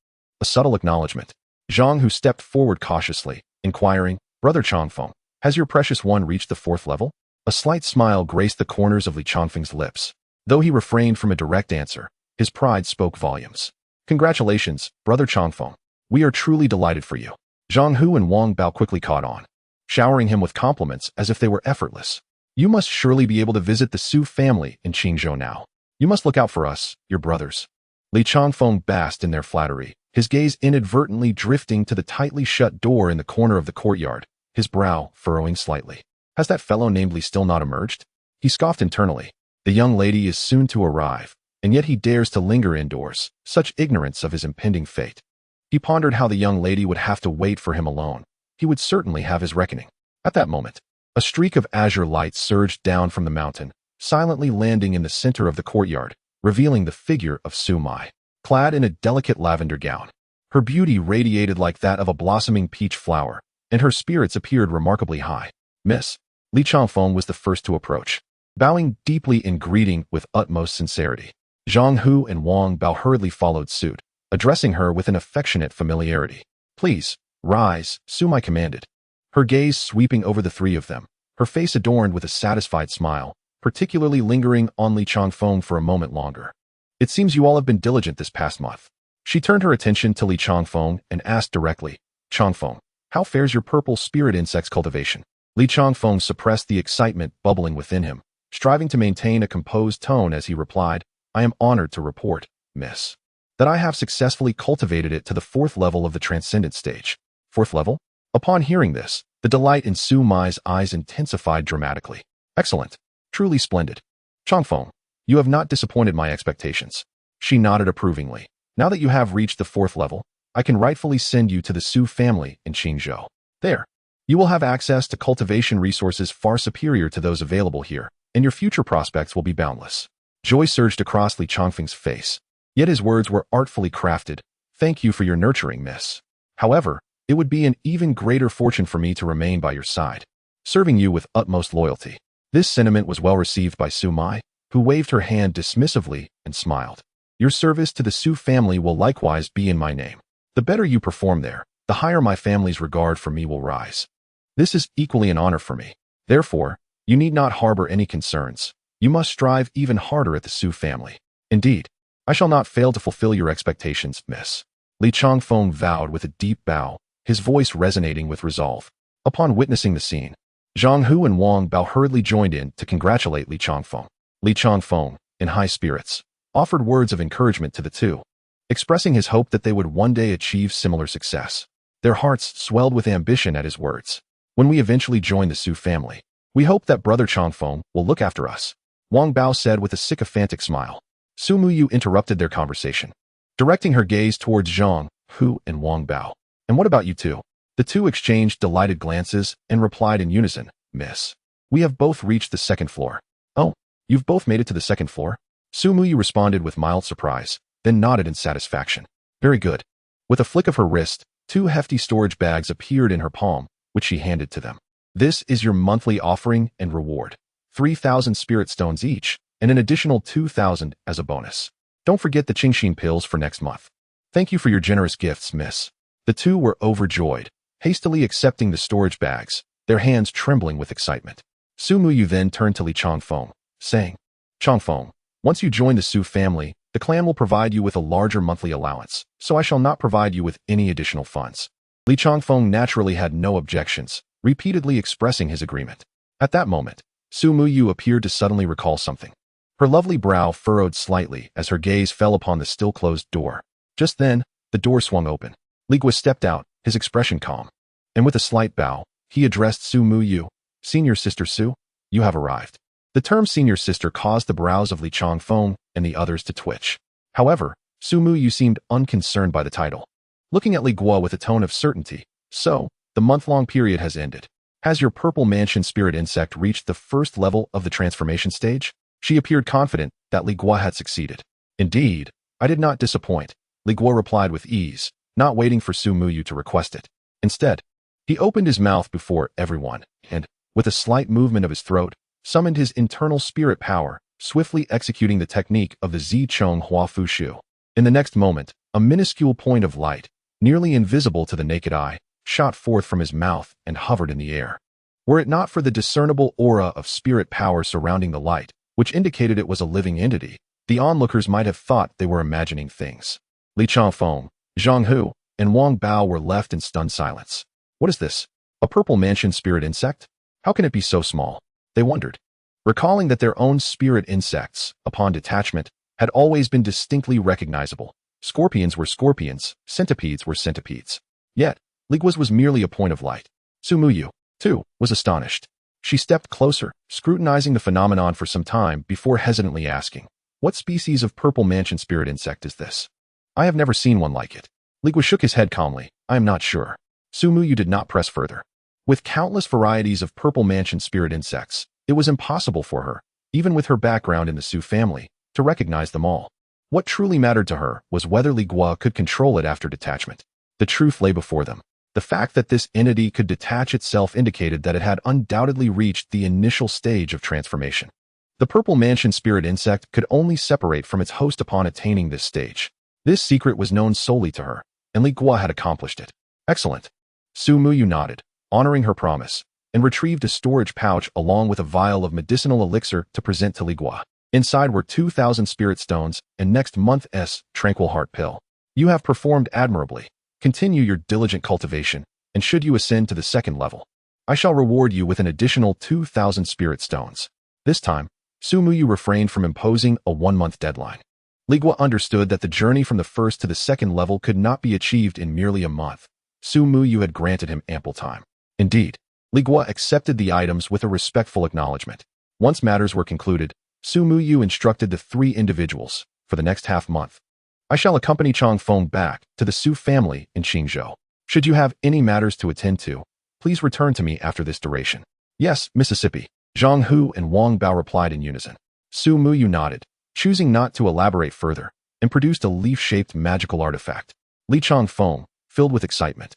a subtle acknowledgement. Zhang Hu stepped forward cautiously, inquiring, "Brother Changfeng, has your precious one reached the 4th level?" A slight smile graced the corners of Li Changfeng's lips. Though he refrained from a direct answer, his pride spoke volumes. "Congratulations, Brother Changfeng. We are truly delighted for you." Zhang Hu and Wang Bao quickly caught on, showering him with compliments as if they were effortless. "You must surely be able to visit the Su family in Qingzhou now. You must look out for us, your brothers." Li Changfeng basked in their flattery, his gaze inadvertently drifting to the tightly shut door in the corner of the courtyard, his brow furrowing slightly. "Has that fellow named Li still not emerged?" He scoffed internally. The young lady is soon to arrive, and yet he dares to linger indoors, such ignorance of his impending fate. He pondered how the young lady would have to wait for him alone. He would certainly have his reckoning. At that moment, a streak of azure light surged down from the mountain, silently landing in the center of the courtyard, revealing the figure of Su Mai, clad in a delicate lavender gown. Her beauty radiated like that of a blossoming peach flower, and her spirits appeared remarkably high. "Miss." Li Changfeng was the first to approach, bowing deeply in greeting with utmost sincerity. Zhang Hu and Wang Bao hurriedly followed suit, addressing her with an affectionate familiarity. "Please, rise," Su Mai commanded, her gaze sweeping over the three of them, her face adorned with a satisfied smile, particularly lingering on Li Changfeng for a moment longer. "It seems you all have been diligent this past month." She turned her attention to Li Changfeng and asked directly, "Changfeng, how fares your purple spirit insects cultivation?" Li Changfeng suppressed the excitement bubbling within him, striving to maintain a composed tone as he replied, "I am honored to report, miss, that I have successfully cultivated it to the 4th level of the transcended stage." 4th level? Upon hearing this, the delight in Su Mai's eyes intensified dramatically. "Excellent. Truly splendid. Changfeng, you have not disappointed my expectations." She nodded approvingly. "Now that you have reached the 4th level, I can rightfully send you to the Su family in Qingzhou. There, you will have access to cultivation resources far superior to those available here, and your future prospects will be boundless." Joy surged across Li Changfeng's face, yet his words were artfully crafted. "Thank you for your nurturing, miss. However, it would be an even greater fortune for me to remain by your side, serving you with utmost loyalty." This sentiment was well received by Su Mai, who waved her hand dismissively and smiled. "Your service to the Su family will likewise be in my name. The better you perform there, the higher my family's regard for me will rise. This is equally an honor for me. Therefore, you need not harbor any concerns. You must strive even harder at the Su family. Indeed, I shall not fail to fulfill your expectations, miss." Li Changfeng vowed with a deep bow, his voice resonating with resolve. Upon witnessing the scene, Zhang Hu and Wang Bao hurriedly joined in to congratulate Li Changfeng. Li Changfeng, in high spirits, offered words of encouragement to the two, expressing his hope that they would one day achieve similar success. Their hearts swelled with ambition at his words. "When we eventually join the Su family, we hope that Brother Changfeng will look after us," Wang Bao said with a sycophantic smile. Su Muyu interrupted their conversation, directing her gaze towards Zhang Hu and Wang Bao. "And what about you two?" The two exchanged delighted glances and replied in unison, "Miss, we have both reached the 2nd floor." "Oh, you've both made it to the 2nd floor?" Su Muyu responded with mild surprise, then nodded in satisfaction. "Very good." With a flick of her wrist, 2 hefty storage bags appeared in her palm, which she handed to them. "This is your monthly offering and reward. 3,000 spirit stones each, and an additional 2,000 as a bonus. Don't forget the Qingxin pills for next month. Thank you for your generous gifts, miss." The two were overjoyed, hastily accepting the storage bags, their hands trembling with excitement. Su Muyu then turned to Li Changfeng, saying, "Changfeng, once you join the Su family, the clan will provide you with a larger monthly allowance, so I shall not provide you with any additional funds." Li Changfeng naturally had no objections, repeatedly expressing his agreement. At that moment, Su Muyu appeared to suddenly recall something. Her lovely brow furrowed slightly as her gaze fell upon the still-closed door. Just then, the door swung open. Li Guo stepped out, his expression calm. And with a slight bow, he addressed Su Muyu. "Senior Sister Su, you have arrived." The term senior sister caused the brows of Li Changfeng and the others to twitch. However, Su Muyu seemed unconcerned by the title. Looking at Li Guo with a tone of certainty, "So, the month-long period has ended. Has your purple mansion spirit insect reached the first level of the transformation stage?" She appeared confident that Li Guo had succeeded. "Indeed, I did not disappoint," Li Guo replied with ease, not waiting for Su Muyu to request it. Instead, he opened his mouth before everyone and, with a slight movement of his throat, summoned his internal spirit power, swiftly executing the technique of the Zicheng Hua Fu Shu. In the next moment, a minuscule point of light, nearly invisible to the naked eye, shot forth from his mouth and hovered in the air. Were it not for the discernible aura of spirit power surrounding the light, which indicated it was a living entity, the onlookers might have thought they were imagining things. Li Changfeng, Zhang Hu, and Wang Bao were left in stunned silence. What is this? A purple mansion spirit insect? How can it be so small? They wondered. Recalling that their own spirit insects, upon detachment, had always been distinctly recognizable. Scorpions were scorpions, centipedes were centipedes. Yet, Li Guo's was merely a point of light. Su Muyu, too, was astonished. She stepped closer, scrutinizing the phenomenon for some time before hesitantly asking, "What species of purple mansion spirit insect is this? I have never seen one like it." Li Guo shook his head calmly. "I am not sure." Su Muyu did not press further. With countless varieties of purple mansion spirit insects, it was impossible for her, even with her background in the Su family, to recognize them all. What truly mattered to her was whether Li Guo could control it after detachment. The truth lay before them. The fact that this entity could detach itself indicated that it had undoubtedly reached the initial stage of transformation. The purple mansion spirit insect could only separate from its host upon attaining this stage. This secret was known solely to her, and Li Guo had accomplished it. Excellent. Su Muyu nodded, honoring her promise, and retrieved a storage pouch along with a vial of medicinal elixir to present to Li Guo. Inside were 2,000 spirit stones and next month's tranquil heart pill. "You have performed admirably. Continue your diligent cultivation, and should you ascend to the second level, I shall reward you with an additional 2,000 spirit stones." This time, Su Muyu refrained from imposing a 1-month deadline. Li Guo understood that the journey from the first to the second level could not be achieved in merely a month. Su Muyu had granted him ample time. Indeed, Li Guo accepted the items with a respectful acknowledgement. Once matters were concluded, Su Muyu instructed the 3 individuals, for the next half-month, "I shall accompany Changfeng back to the Su family in Qingzhou. Should you have any matters to attend to, please return to me after this duration." "Yes, Mississippi," Zhang Hu and Wang Bao replied in unison. Su Muyu nodded, choosing not to elaborate further, and produced a leaf-shaped magical artifact. Li Changfeng, filled with excitement,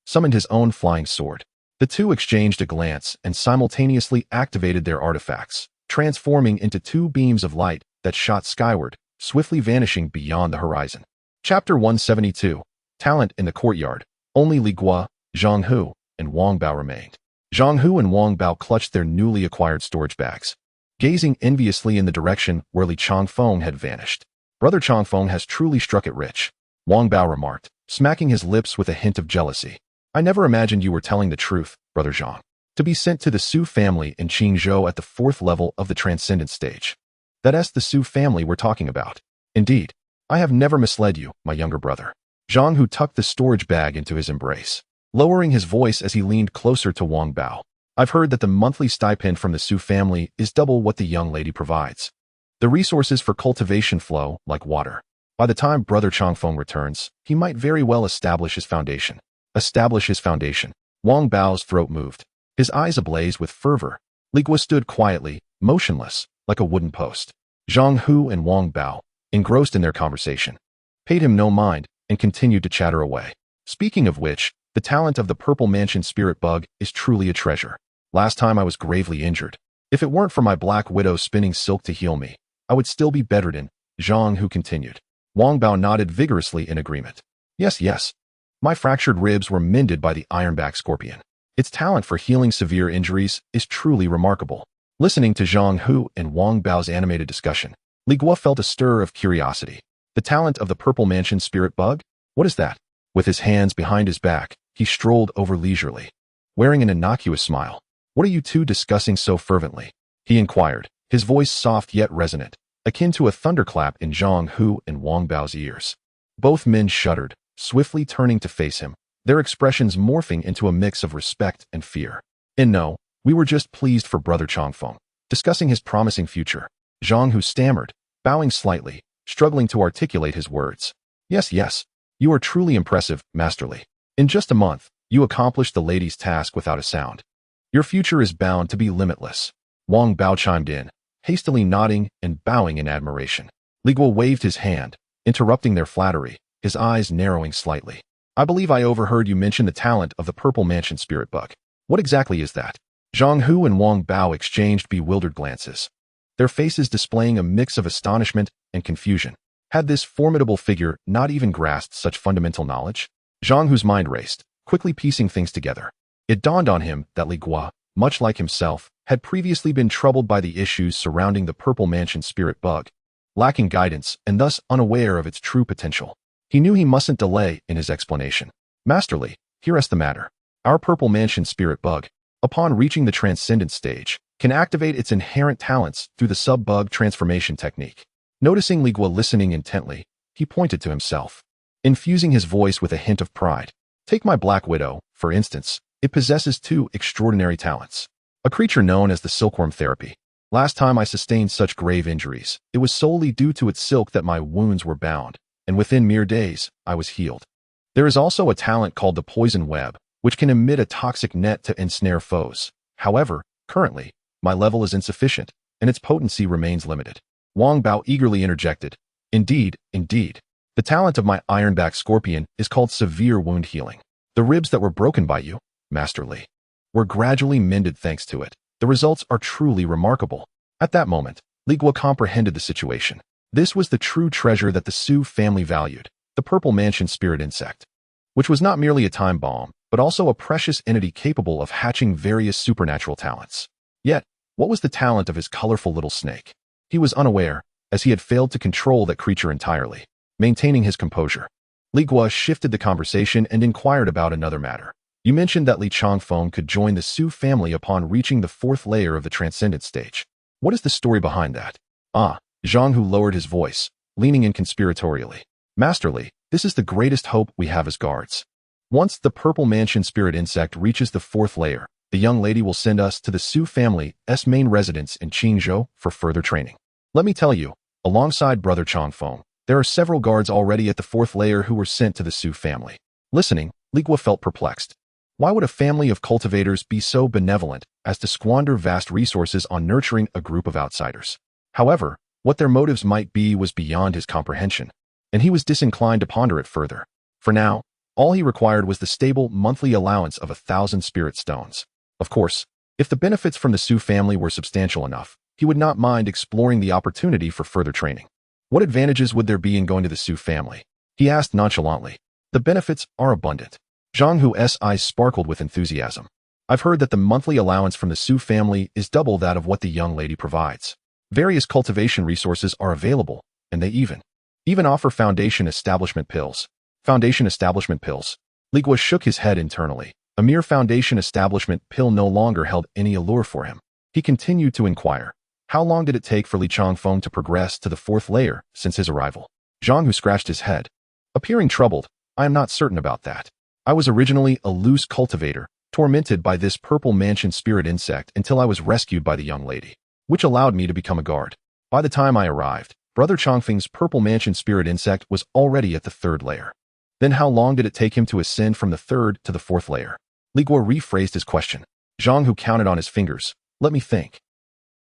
summoned his own flying sword. The two exchanged a glance and simultaneously activated their artifacts, transforming into 2 beams of light that shot skyward, swiftly vanishing beyond the horizon. Chapter 172. Talent in the Courtyard. Only Li Guo, Zhang Hu, and Wang Bao remained. Zhang Hu and Wang Bao clutched their newly acquired storage bags, gazing enviously in the direction where Li Changfeng had vanished. "Brother Changfeng has truly struck it rich," Wang Bao remarked, smacking his lips with a hint of jealousy. "I never imagined you were telling the truth, Brother Zhang. To be sent to the Su family in Qingzhou at the 4th level of the transcendent stage. That's the Su family we're talking about. Indeed, I have never misled you, my younger brother." Zhang Hu tucked the storage bag into his embrace, lowering his voice as he leaned closer to Wang Bao. "I've heard that the monthly stipend from the Su family is double what the young lady provides. The resources for cultivation flow like water. By the time Brother Changfeng returns, he might very well establish his foundation." Establish his foundation. Wang Bao's throat moved, his eyes ablaze with fervor. Li Guo stood quietly, motionless, like a wooden post. Zhang Hu and Wang Bao, engrossed in their conversation, paid him no mind and continued to chatter away. "Speaking of which, the talent of the Purple Mansion spirit bug is truly a treasure. Last time I was gravely injured. If it weren't for my Black Widow spinning silk to heal me, I would still be bedridden," Zhang Hu continued. Wang Bao nodded vigorously in agreement. Yes. My fractured ribs were mended by the ironback scorpion. Its talent for healing severe injuries is truly remarkable." Listening to Zhang Hu and Wang Bao's animated discussion, Li Guo felt a stir of curiosity. The talent of the Purple Mansion spirit bug? What is that? With his hands behind his back, he strolled over leisurely, wearing an innocuous smile. "What are you two discussing so fervently?" he inquired, his voice soft yet resonant, akin to a thunderclap in Zhang Hu and Wang Bao's ears. Both men shuddered, swiftly turning to face him, their expressions morphing into a mix of respect and fear. And no, we were just pleased for Brother Changfeng, discussing his promising future. Zhang Hu stammered, bowing slightly, struggling to articulate his words. Yes, yes, you are truly impressive, Master Li. In just a month, you accomplished the lady's task without a sound. Your future is bound to be limitless. Wang Bao chimed in, hastily nodding and bowing in admiration. Li Guo waved his hand, interrupting their flattery, his eyes narrowing slightly. I believe I overheard you mention the talent of the Purple Mansion spirit bug. What exactly is that? Zhang Hu and Wang Bao exchanged bewildered glances, their faces displaying a mix of astonishment and confusion. Had this formidable figure not even grasped such fundamental knowledge? Zhang Hu's mind raced, quickly piecing things together. It dawned on him that Li Guo, much like himself, had previously been troubled by the issues surrounding the Purple Mansion spirit bug, lacking guidance and thus unaware of its true potential. He knew he mustn't delay in his explanation. Master Li, here's the matter. Our Purple Mansion spirit bug, upon reaching the transcendent stage, can activate its inherent talents through the sub-bug transformation technique. Noticing Li Guo listening intently, he pointed to himself, infusing his voice with a hint of pride. Take my Black Widow, for instance. It possesses two extraordinary talents. A creature known as the silkworm therapy. Last time I sustained such grave injuries, it was solely due to its silk that my wounds were bound, and within mere days, I was healed. There is also a talent called the poison web, which can emit a toxic net to ensnare foes. However, currently, my level is insufficient, and its potency remains limited. Wang Bao eagerly interjected. Indeed. The talent of my ironback scorpion is called severe wound healing. The ribs that were broken by you, Master Li, were gradually mended thanks to it. The results are truly remarkable. At that moment, Li Guo comprehended the situation. This was the true treasure that the Su family valued, the Purple Mansion spirit insect, which was not merely a time bomb, but also a precious entity capable of hatching various supernatural talents. Yet, what was the talent of his colorful little snake? He was unaware, as he had failed to control that creature entirely. Maintaining his composure, Li Guo shifted the conversation and inquired about another matter. You mentioned that Li Changfeng could join the Su family upon reaching the fourth layer of the transcendent stage. What is the story behind that? Zhang Hu lowered his voice, leaning in conspiratorially. Master Li, this is the greatest hope we have as guards. Once the Purple Mansion spirit insect reaches the fourth layer, the young lady will send us to the Su family's main residence in Qingzhou for further training. Let me tell you, alongside Brother Changfeng, there are several guards already at the fourth layer who were sent to the Su family. Listening, Li Guo felt perplexed. Why would a family of cultivators be so benevolent as to squander vast resources on nurturing a group of outsiders? However, what their motives might be was beyond his comprehension, and he was disinclined to ponder it further. For now, all he required was the stable monthly allowance of 1,000 spirit stones. Of course, if the benefits from the Su family were substantial enough, he would not mind exploring the opportunity for further training. What advantages would there be in going to the Su family? He asked nonchalantly. The benefits are abundant. Zhang Hu's eyes sparkled with enthusiasm. I've heard that the monthly allowance from the Su family is double that of what the young lady provides. Various cultivation resources are available, and they even offer foundation establishment pills. Foundation establishment pills. Li Guo shook his head internally. A mere foundation establishment pill no longer held any allure for him. He continued to inquire. How long did it take for Li Changfeng to progress to the fourth layer since his arrival? Zhang Hu scratched his head. Appearing troubled, I am not certain about that. I was originally a loose cultivator, tormented by this Purple Mansion spirit insect until I was rescued by the young lady, which allowed me to become a guard. By the time I arrived, Brother Changfeng's Purple Mansion spirit insect was already at the third layer. Then how long did it take him to ascend from the third to the fourth layer? Li Guo rephrased his question. Zhang Hu counted on his fingers. Let me think.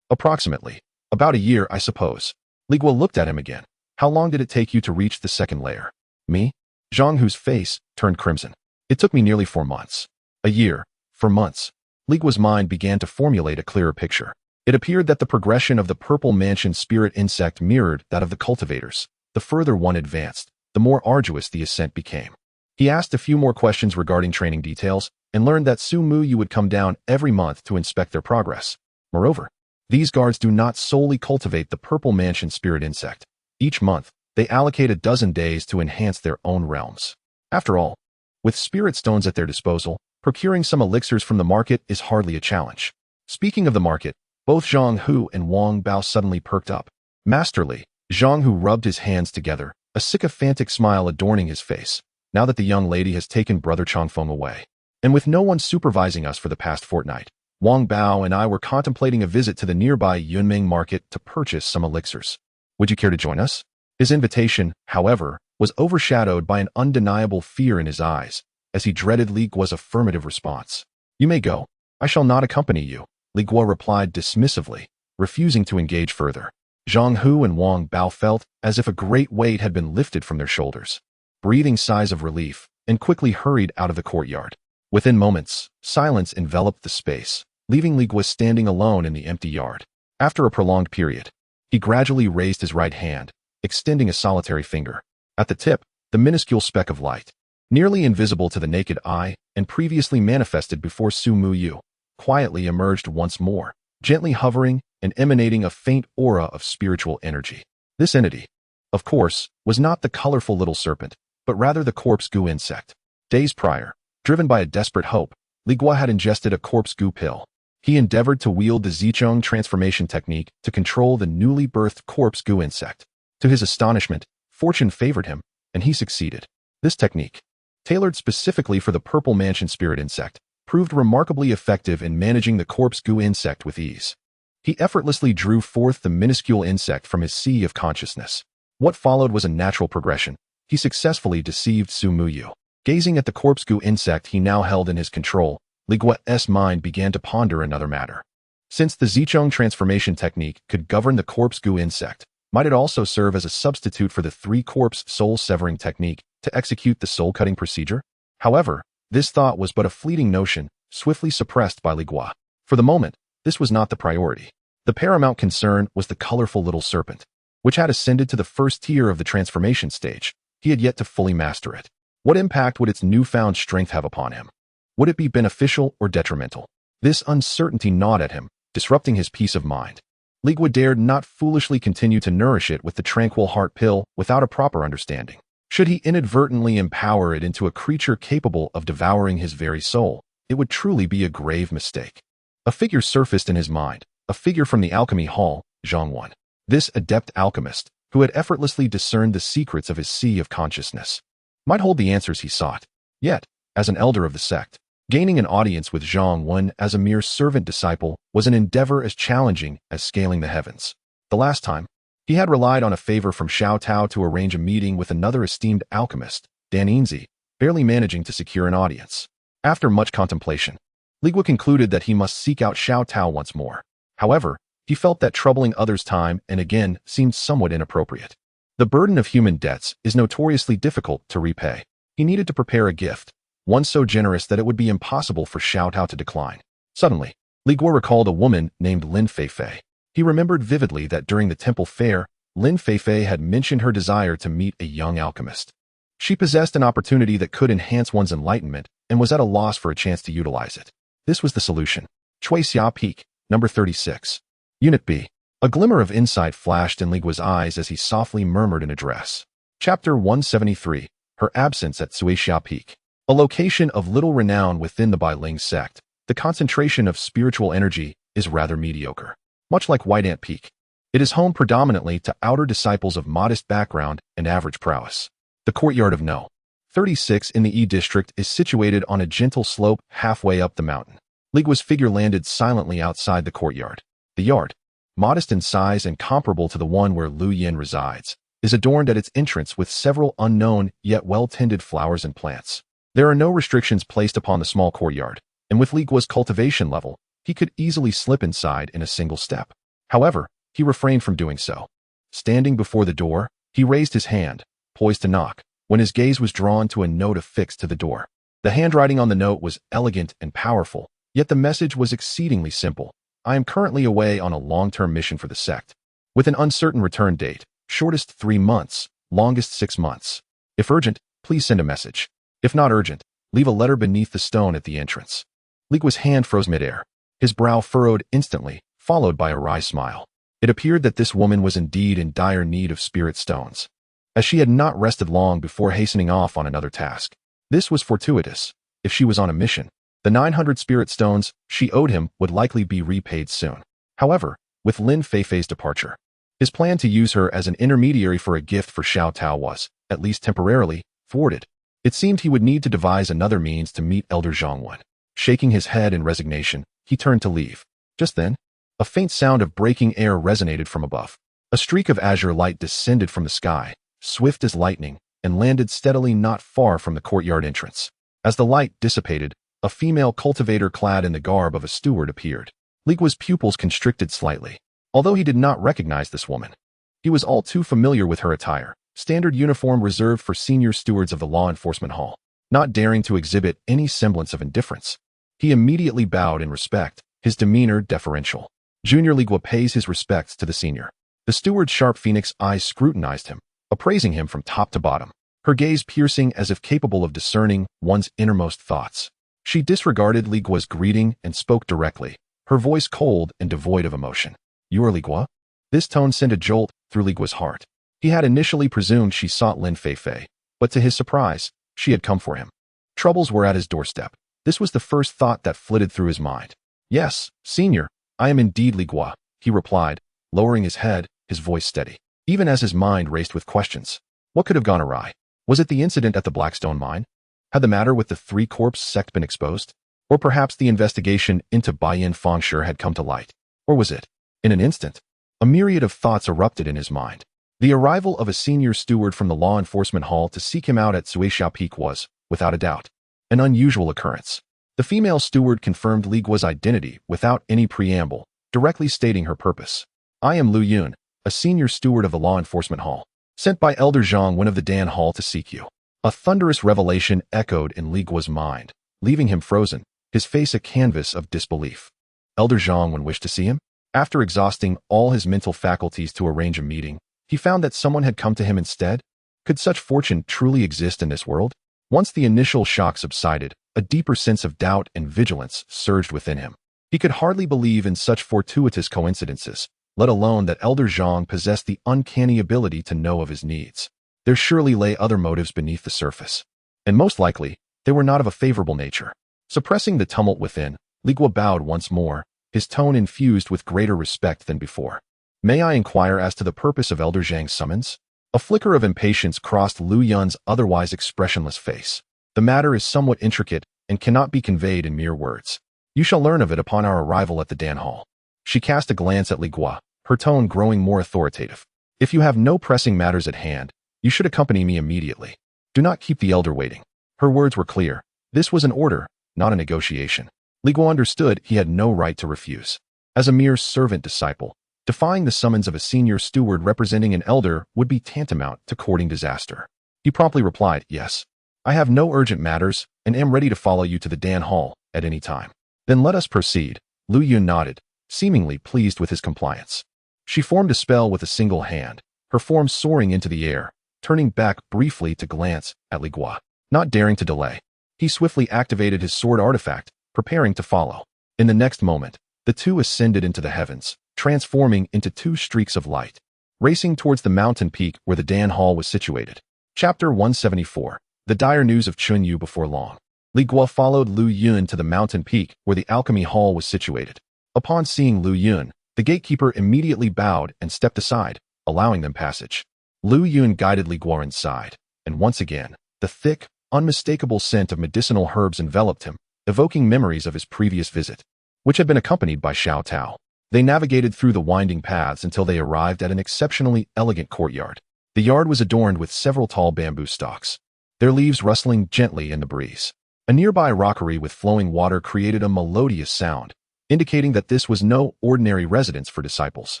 Approximately. About a year, I suppose. Li Guo looked at him again. How long did it take you to reach the second layer? Me? Zhang Hu's face turned crimson. It took me nearly 4 months. A year. For months. Li Guo's mind began to formulate a clearer picture. It appeared that the progression of the Purple Mansion spirit insect mirrored that of the cultivators. The further one advanced, the more arduous the ascent became. He asked a few more questions regarding training details and learned that Su Mu would come down every month to inspect their progress. Moreover, these guards do not solely cultivate the Purple Mansion spirit insect. Each month, they allocate a dozen days to enhance their own realms. After all, with spirit stones at their disposal, procuring some elixirs from the market is hardly a challenge. Speaking of the market, Both Zhang Hu and Wang Bao suddenly perked up. Masterly, Zhang Hu rubbed his hands together, a sycophantic smile adorning his face, now that the young lady has taken Brother Changfeng away. And with no one supervising us for the past fortnight, Wang Bao and I were contemplating a visit to the nearby Yunming market to purchase some elixirs. Would you care to join us? His invitation, however, was overshadowed by an undeniable fear in his eyes, as he dreaded Li Guo's affirmative response. You may go. I shall not accompany you, Li Guo replied dismissively, refusing to engage further. Zhang Hu and Wang Bao felt as if a great weight had been lifted from their shoulders, breathing sighs of relief, and quickly hurried out of the courtyard. Within moments, silence enveloped the space, leaving Li Guo standing alone in the empty yard. After a prolonged period, he gradually raised his right hand, extending a solitary finger. At the tip, the minuscule speck of light, nearly invisible to the naked eye and previously manifested before Su Muyu, quietly emerged once more, gently hovering and emanating a faint aura of spiritual energy. This entity, of course, was not the colorful little serpent, but rather the corpse goo insect. Days prior, driven by a desperate hope, Li Guo had ingested a corpse goo pill. He endeavored to wield the Zicheng transformation technique to control the newly birthed corpse goo insect. To his astonishment, fortune favored him, and he succeeded. This technique, tailored specifically for the purple mansion spirit insect, proved remarkably effective in managing the corpse goo insect with ease. He effortlessly drew forth the minuscule insect from his sea of consciousness. What followed was a natural progression. He successfully deceived Su Muyu. Gazing at the corpse goo insect he now held in his control, Li Guo's mind began to ponder another matter. Since the Zicheng transformation technique could govern the corpse goo insect, might it also serve as a substitute for the three-corpse soul-severing technique to execute the soul-cutting procedure? However, this thought was but a fleeting notion, swiftly suppressed by Li Guo. For the moment, this was not the priority. The paramount concern was the colorful little serpent, which had ascended to the first tier of the transformation stage. He had yet to fully master it. What impact would its newfound strength have upon him? Would it be beneficial or detrimental? This uncertainty gnawed at him, disrupting his peace of mind. Li Guo dared not foolishly continue to nourish it with the tranquil heart pill without a proper understanding. Should he inadvertently empower it into a creature capable of devouring his very soul, it would truly be a grave mistake. A figure surfaced in his mind, a figure from the alchemy hall, Zhang Wan. This adept alchemist, who had effortlessly discerned the secrets of his sea of consciousness, might hold the answers he sought. Yet, as an elder of the sect, gaining an audience with Zhang Wan as a mere servant disciple was an endeavor as challenging as scaling the heavens. The last time, he had relied on a favor from Xiao Tao to arrange a meeting with another esteemed alchemist, Dan Yinzi, barely managing to secure an audience. After much contemplation, Li Guo concluded that he must seek out Xiao Tao once more. However, he felt that troubling others time and again seemed somewhat inappropriate. The burden of human debts is notoriously difficult to repay. He needed to prepare a gift, one so generous that it would be impossible for Xiao Tao to decline. Suddenly, Li Guo recalled a woman named Lin Feifei. He remembered vividly that during the temple fair, Lin Feifei had mentioned her desire to meet a young alchemist. She possessed an opportunity that could enhance one's enlightenment and was at a loss for a chance to utilize it. This was the solution. Chui Xia Peak, number 36. Unit B. A glimmer of insight flashed in Li Guo's eyes as he softly murmured an address. Chapter 173. Her absence at Cui Xia Peak. A location of little renown within the Bailing sect, the concentration of spiritual energy is rather mediocre. Much like White Ant Peak, it is home predominantly to outer disciples of modest background and average prowess. The courtyard of No. 36 in the E district is situated on a gentle slope halfway up the mountain. Li Guo's figure landed silently outside the courtyard. The yard, modest in size and comparable to the one where Lu Yin resides, is adorned at its entrance with several unknown yet well-tended flowers and plants. There are no restrictions placed upon the small courtyard, and with Li Guo's cultivation level, he could easily slip inside in a single step. However, he refrained from doing so. Standing before the door, he raised his hand, poised to knock, when his gaze was drawn to a note affixed to the door. The handwriting on the note was elegant and powerful, yet the message was exceedingly simple. I am currently away on a long-term mission for the sect, with an uncertain return date, shortest 3 months, longest 6 months. If urgent, please send a message. If not urgent, leave a letter beneath the stone at the entrance. Li Guo's hand froze midair. His brow furrowed instantly, followed by a wry smile. It appeared that this woman was indeed in dire need of spirit stones, as she had not rested long before hastening off on another task. This was fortuitous. If she was on a mission, the 900 spirit stones she owed him would likely be repaid soon. However, with Lin Feifei's departure, his plan to use her as an intermediary for a gift for Xiao Tao was, at least temporarily, thwarted. It seemed he would need to devise another means to meet Elder Zhang. Shaking his head in resignation, he turned to leave. Just then, a faint sound of breaking air resonated from above. A streak of azure light descended from the sky, swift as lightning, and landed steadily not far from the courtyard entrance. As the light dissipated, a female cultivator clad in the garb of a steward appeared. Li Guo's pupils constricted slightly. Although he did not recognize this woman, he was all too familiar with her attire, standard uniform reserved for senior stewards of the law enforcement hall. Not daring to exhibit any semblance of indifference, he immediately bowed in respect, his demeanor deferential. Junior Li Guo pays his respects to the senior. The steward's sharp phoenix eyes scrutinized him, appraising him from top to bottom, her gaze piercing as if capable of discerning one's innermost thoughts. She disregarded Li Guo's greeting and spoke directly, her voice cold and devoid of emotion. "You are Li Guo?" This tone sent a jolt through Li Guo's heart. He had initially presumed she sought Lin Feifei, but to his surprise, she had come for him. Troubles were at his doorstep. This was the first thought that flitted through his mind. "Yes, senior, I am indeed Li Guo," he replied, lowering his head, his voice steady. Even as his mind raced with questions. What could have gone awry? Was it the incident at the Blackstone mine? Had the matter with the three-corpse sect been exposed? Or perhaps the investigation into Baiyin Fengshi had come to light? Or was it? In an instant, a myriad of thoughts erupted in his mind. The arrival of a senior steward from the law enforcement hall to seek him out at Zuixiao Peak was, without a doubt, an unusual occurrence. The female steward confirmed Li Guo's identity without any preamble, directly stating her purpose. "I am Lu Yun, a senior steward of the law enforcement hall, sent by Elder Zhang of the Dan Hall to seek you." A thunderous revelation echoed in Li Guo's mind, leaving him frozen, his face a canvas of disbelief. Elder Zhang wished to see him? After exhausting all his mental faculties to arrange a meeting, he found that someone had come to him instead? Could such fortune truly exist in this world? Once the initial shock subsided, a deeper sense of doubt and vigilance surged within him. He could hardly believe in such fortuitous coincidences, let alone that Elder Zhang possessed the uncanny ability to know of his needs. There surely lay other motives beneath the surface. And most likely, they were not of a favorable nature. Suppressing the tumult within, Li Guo bowed once more, his tone infused with greater respect than before. "May I inquire as to the purpose of Elder Zhang's summons?" A flicker of impatience crossed Lu Yun's otherwise expressionless face. "The matter is somewhat intricate and cannot be conveyed in mere words. You shall learn of it upon our arrival at the Dan Hall." She cast a glance at Li Guo, her tone growing more authoritative. "If you have no pressing matters at hand, you should accompany me immediately. Do not keep the elder waiting." Her words were clear. This was an order, not a negotiation. Li Guo understood he had no right to refuse. As a mere servant disciple, defying the summons of a senior steward representing an elder would be tantamount to courting disaster. He promptly replied, "Yes. I have no urgent matters and am ready to follow you to the Dan Hall at any time." "Then let us proceed." Lu Yun nodded, seemingly pleased with his compliance. She formed a spell with a single hand, her form soaring into the air, turning back briefly to glance at Li Guo. Not daring to delay, he swiftly activated his sword artifact, preparing to follow. In the next moment, the two ascended into the heavens, transforming into two streaks of light, racing towards the mountain peak where the Dan Hall was situated. Chapter 174. The dire news of Chunyu before long. Li Guo followed Lu Yun to the mountain peak where the alchemy hall was situated. Upon seeing Lu Yun, the gatekeeper immediately bowed and stepped aside, allowing them passage. Lu Yun guided Li Guo inside, and once again, the thick, unmistakable scent of medicinal herbs enveloped him, evoking memories of his previous visit, which had been accompanied by Xiao Tao. They navigated through the winding paths until they arrived at an exceptionally elegant courtyard. The yard was adorned with several tall bamboo stalks, their leaves rustling gently in the breeze. A nearby rockery with flowing water created a melodious sound, indicating that this was no ordinary residence for disciples.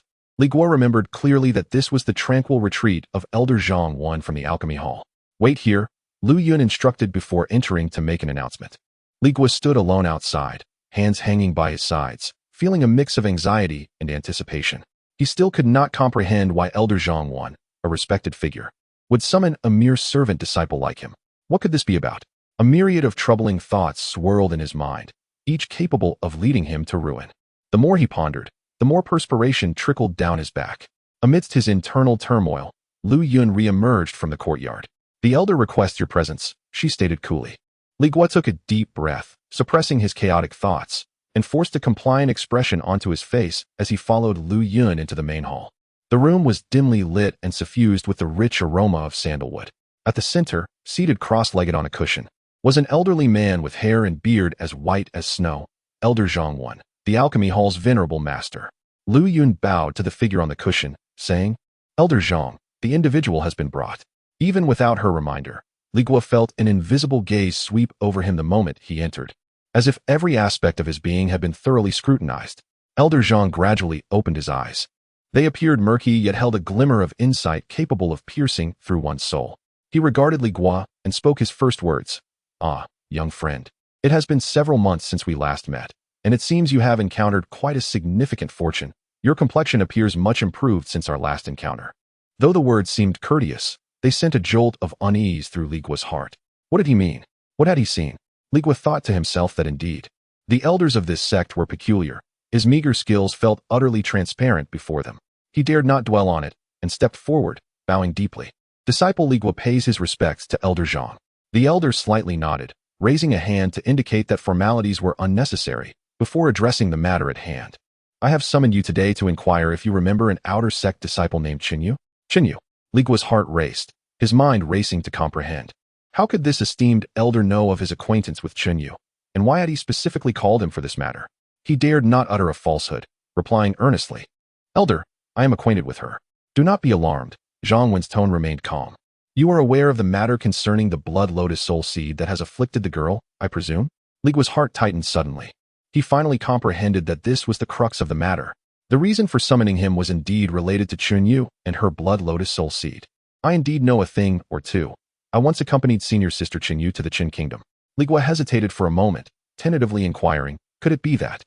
Li Guo remembered clearly that this was the tranquil retreat of Elder Zhang from the alchemy hall. "Wait here," Lu Yun instructed before entering to make an announcement. Li Guo stood alone outside, hands hanging by his sides, feeling a mix of anxiety and anticipation. He still could not comprehend why Elder Zhang, a respected figure, would summon a mere servant disciple like him. What could this be about? A myriad of troubling thoughts swirled in his mind, each capable of leading him to ruin. The more he pondered, the more perspiration trickled down his back. Amidst his internal turmoil, Lu Yun re-emerged from the courtyard. "The elder requests your presence," she stated coolly. Li Guo took a deep breath, suppressing his chaotic thoughts, and forced a compliant expression onto his face as he followed Lu Yun into the main hall. The room was dimly lit and suffused with the rich aroma of sandalwood. At the center, seated cross-legged on a cushion, was an elderly man with hair and beard as white as snow, Elder Zhang Wan, the alchemy hall's venerable master. Lu Yun bowed to the figure on the cushion, saying, "Elder Zhang, the individual has been brought." Even without her reminder, Li Guo felt an invisible gaze sweep over him the moment he entered. As if every aspect of his being had been thoroughly scrutinized, Elder Zhang gradually opened his eyes. They appeared murky yet held a glimmer of insight capable of piercing through one's soul. He regarded Li Guo and spoke his first words. "Ah, young friend. It has been several months since we last met, and it seems you have encountered quite a significant fortune. Your complexion appears much improved since our last encounter." Though the words seemed courteous, they sent a jolt of unease through Li Guo's heart. What did he mean? What had he seen? Li Guo thought to himself that indeed, the elders of this sect were peculiar. His meager skills felt utterly transparent before them. He dared not dwell on it, and stepped forward, bowing deeply. Disciple Li Guo pays his respects to Elder Zhang. The elder slightly nodded, raising a hand to indicate that formalities were unnecessary, before addressing the matter at hand. "I have summoned you today to inquire if you remember an outer sect disciple named Qinyu." Qinyu. Li Guo's heart raced, his mind racing to comprehend. How could this esteemed elder know of his acquaintance with Qinyu, and why had he specifically called him for this matter? He dared not utter a falsehood, replying earnestly, "Elder, I am acquainted with her." "Do not be alarmed." Zhang Wen's tone remained calm. "You are aware of the matter concerning the blood lotus soul seed that has afflicted the girl, I presume?" Li Guo's heart tightened suddenly. He finally comprehended that this was the crux of the matter. The reason for summoning him was indeed related to Qinyu and her blood lotus soul seed. "I indeed know a thing or two. I once accompanied senior sister Qinyu to the Qin kingdom." Li Guo hesitated for a moment, tentatively inquiring, could it be that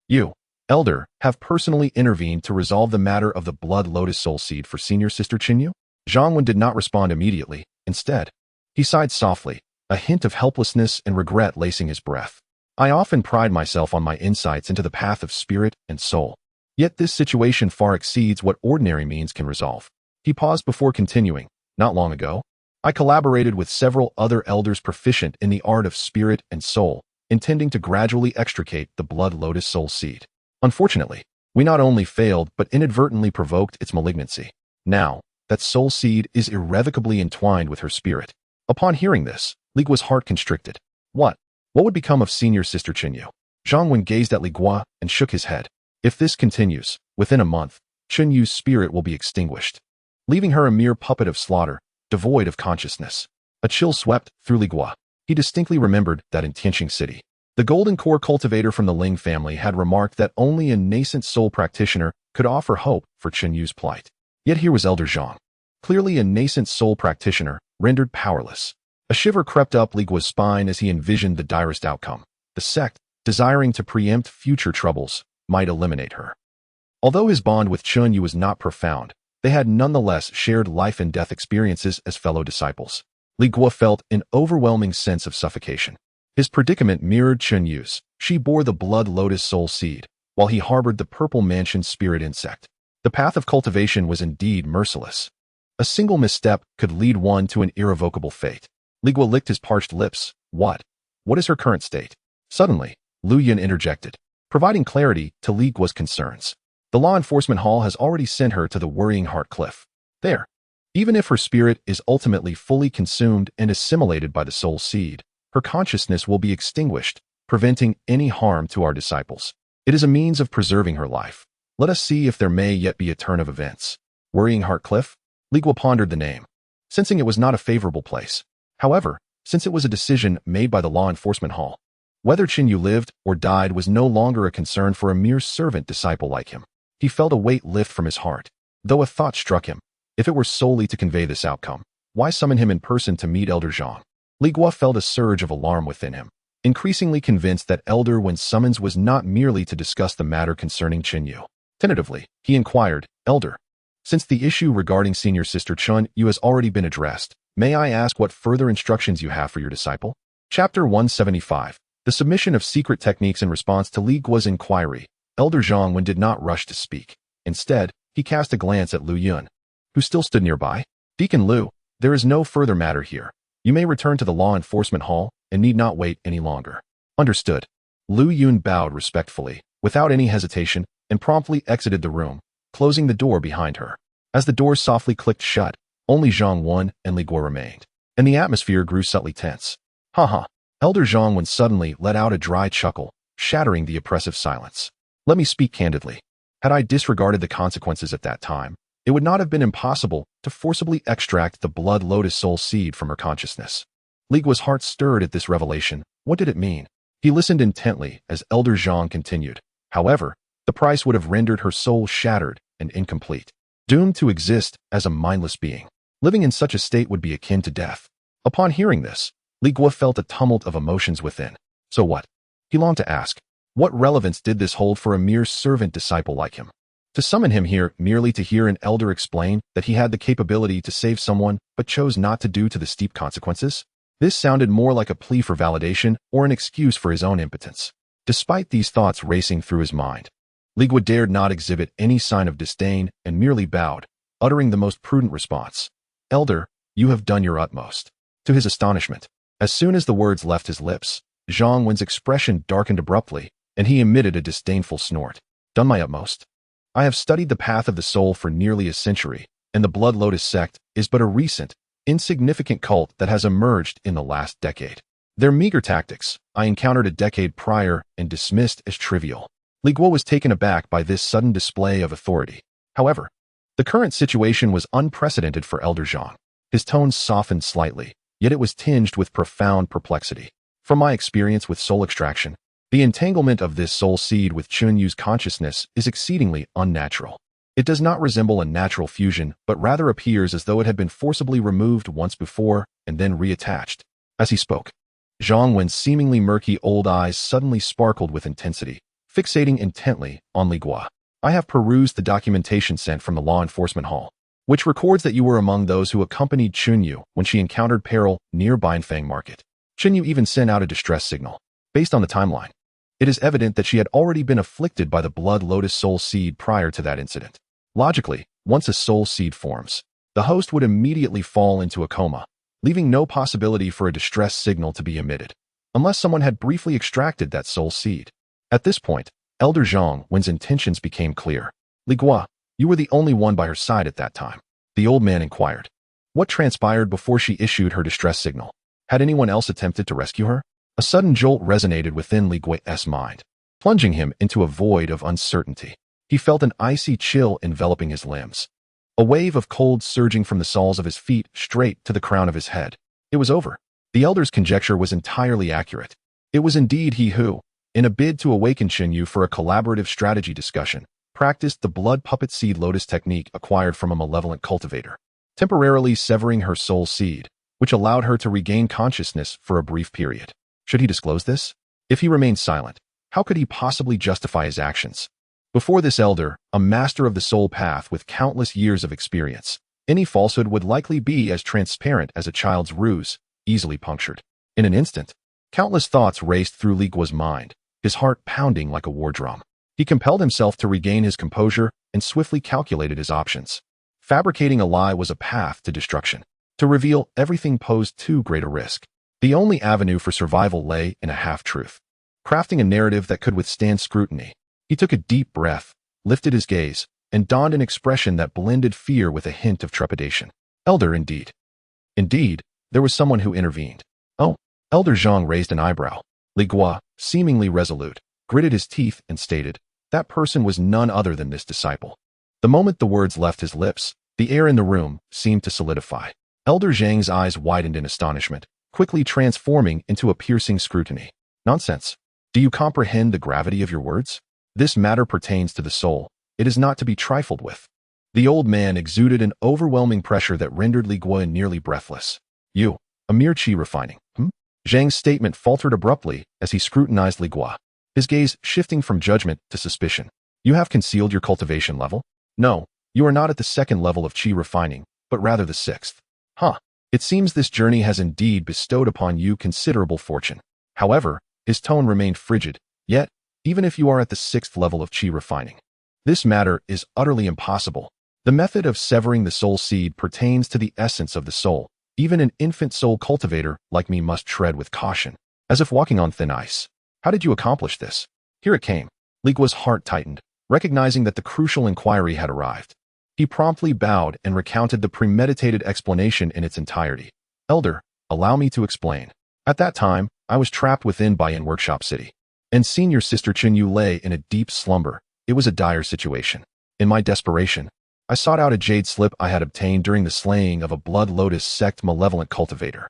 you, elder, have personally intervened to resolve the matter of the blood lotus soul seed for senior sister Qinyu? Zhang Wen did not respond immediately. Instead, he sighed softly, a hint of helplessness and regret lacing his breath. "I often pride myself on my insights into the path of spirit and soul. Yet this situation far exceeds what ordinary means can resolve." He paused before continuing. "Not long ago, I collaborated with several other elders proficient in the art of spirit and soul, intending to gradually extricate the blood lotus soul seed. Unfortunately, we not only failed but inadvertently provoked its malignancy. Now, that soul seed is irrevocably entwined with her spirit." Upon hearing this, Li Guo's heart constricted. What would become of senior sister Qinyu? Zhang Wen gazed at Li Guo and shook his head. "If this continues, within a month, Qinyu's spirit will be extinguished, leaving her a mere puppet of slaughter, devoid of consciousness." A chill swept through Li Guo. He distinctly remembered that in Tianqing City, the golden core cultivator from the Ling family had remarked that only a nascent soul practitioner could offer hope for Qinyu's plight. Yet here was Elder Zhang, clearly a nascent soul practitioner, rendered powerless. A shiver crept up Li Guo's spine as he envisioned the direst outcome. The sect, desiring to preempt future troubles, might eliminate her. Although his bond with Qinyu was not profound, they had nonetheless shared life and death experiences as fellow disciples. Li Guo felt an overwhelming sense of suffocation. His predicament mirrored Qinyu's. She bore the blood lotus soul seed, while he harbored the purple mansion spirit insect. The path of cultivation was indeed merciless. A single misstep could lead one to an irrevocable fate. Li Guo licked his parched lips. What is her current state? Suddenly, Lu Yun interjected, providing clarity to Li Guo's concerns. "The law enforcement hall has already sent her to the Worrying Heart Cliff. There, even if her spirit is ultimately fully consumed and assimilated by the soul seed, her consciousness will be extinguished, preventing any harm to our disciples. It is a means of preserving her life. Let us see if there may yet be a turn of events." Worrying Heart Cliff? Li Guo pondered the name, sensing it was not a favorable place. However, since it was a decision made by the law enforcement hall, whether Qinyu lived or died was no longer a concern for a mere servant disciple like him. He felt a weight lift from his heart, though a thought struck him. If it were solely to convey this outcome, why summon him in person to meet Elder Zhang? Li Guo felt a surge of alarm within him, increasingly convinced that Elder Wen's summons was not merely to discuss the matter concerning Qinyu. Tentatively, he inquired, "Elder, since the issue regarding senior sister Qinyu has already been addressed, may I ask what further instructions you have for your disciple?" Chapter 175. The submission of secret techniques in response to Li Guo's inquiry. Elder Zhang Wen did not rush to speak. Instead, he cast a glance at Lu Yun, who still stood nearby. "Deacon Lu, there is no further matter here. You may return to the law enforcement hall and need not wait any longer." "Understood." Lu Yun bowed respectfully, without any hesitation, and promptly exited the room, closing the door behind her. As the door softly clicked shut, only Zhang Wen and Li Guo remained, and the atmosphere grew subtly tense. Ha. Elder Zhang Wen suddenly let out a dry chuckle, shattering the oppressive silence. Let me speak candidly. Had I disregarded the consequences at that time, it would not have been impossible to forcibly extract the blood lotus soul seed from her consciousness. Li Guo's heart stirred at this revelation. What did it mean? He listened intently as Elder Zhang continued. However, the price would have rendered her soul shattered and incomplete, doomed to exist as a mindless being. Living in such a state would be akin to death. Upon hearing this, Li Guo felt a tumult of emotions within. So what? He longed to ask. What relevance did this hold for a mere servant disciple like him? To summon him here merely to hear an elder explain that he had the capability to save someone but chose not to due to the steep consequences? This sounded more like a plea for validation or an excuse for his own impotence. Despite these thoughts racing through his mind, Li Guo dared not exhibit any sign of disdain and merely bowed, uttering the most prudent response. Elder, you have done your utmost. To his astonishment, as soon as the words left his lips, Zhang Wen's expression darkened abruptly, and he emitted a disdainful snort. Done my utmost? I have studied the path of the soul for nearly a century, and the Blood Lotus sect is but a recent, insignificant cult that has emerged in the last decade. Their meager tactics, I encountered a decade prior and dismissed as trivial. Li Guo was taken aback by this sudden display of authority. However, the current situation was unprecedented for Elder Zhang. His tone softened slightly, yet it was tinged with profound perplexity. From my experience with soul extraction, the entanglement of this soul seed with Chunyu's consciousness is exceedingly unnatural. It does not resemble a natural fusion, but rather appears as though it had been forcibly removed once before and then reattached. As he spoke, Zhang Wen's seemingly murky old eyes suddenly sparkled with intensity, fixating intently on Li Guo. I have perused the documentation sent from the law enforcement hall, which records that you were among those who accompanied Chunyu when she encountered peril near Binfang Market. Chunyu even sent out a distress signal. Based on the timeline, it is evident that she had already been afflicted by the Blood Lotus soul seed prior to that incident. Logically, once a soul seed forms, the host would immediately fall into a coma, leaving no possibility for a distress signal to be emitted, unless someone had briefly extracted that soul seed. At this point, Elder Zhang Wen's intentions became clear. Li Guo, you were the only one by her side at that time. The old man inquired. What transpired before she issued her distress signal? Had anyone else attempted to rescue her? A sudden jolt resonated within Li Guo's mind, plunging him into a void of uncertainty. He felt an icy chill enveloping his limbs, a wave of cold surging from the soles of his feet straight to the crown of his head. It was over. The elder's conjecture was entirely accurate. It was indeed he who, in a bid to awaken Xinyu for a collaborative strategy discussion, practiced the blood puppet seed lotus technique acquired from a malevolent cultivator, temporarily severing her soul seed, which allowed her to regain consciousness for a brief period. Should he disclose this? If he remained silent, how could he possibly justify his actions? Before this elder, a master of the soul path with countless years of experience, any falsehood would likely be as transparent as a child's ruse, easily punctured. In an instant, countless thoughts raced through Li Guo's mind, his heart pounding like a war drum. He compelled himself to regain his composure and swiftly calculated his options. Fabricating a lie was a path to destruction. To reveal everything posed too great a risk. The only avenue for survival lay in a half-truth. Crafting a narrative that could withstand scrutiny, he took a deep breath, lifted his gaze, and donned an expression that blended fear with a hint of trepidation. Elder, indeed. Indeed, there was someone who intervened. Oh, Elder Zhang raised an eyebrow. Li Guo, seemingly resolute, gritted his teeth and stated, that person was none other than this disciple. The moment the words left his lips, the air in the room seemed to solidify. Elder Zhang's eyes widened in astonishment, quickly transforming into a piercing scrutiny. Nonsense. Do you comprehend the gravity of your words? This matter pertains to the soul. It is not to be trifled with. The old man exuded an overwhelming pressure that rendered Li Guo nearly breathless. You, a mere chi refining, Zhang's statement faltered abruptly as he scrutinized Li Guo, his gaze shifting from judgment to suspicion. You have concealed your cultivation level? No, you are not at the second level of chi refining, but rather the sixth. It seems this journey has indeed bestowed upon you considerable fortune. However, his tone remained frigid, yet, even if you are at the sixth level of chi refining, this matter is utterly impossible. The method of severing the soul seed pertains to the essence of the soul. Even an infant soul cultivator like me must tread with caution, as if walking on thin ice. How did you accomplish this? Here it came. Li Guo's heart tightened, recognizing that the crucial inquiry had arrived. He promptly bowed and recounted the premeditated explanation in its entirety. Elder, allow me to explain. At that time, I was trapped within Baiyan Workshop City, and senior sister Chenyu lay in a deep slumber. It was a dire situation. In my desperation, I sought out a jade slip I had obtained during the slaying of a Blood Lotus sect malevolent cultivator.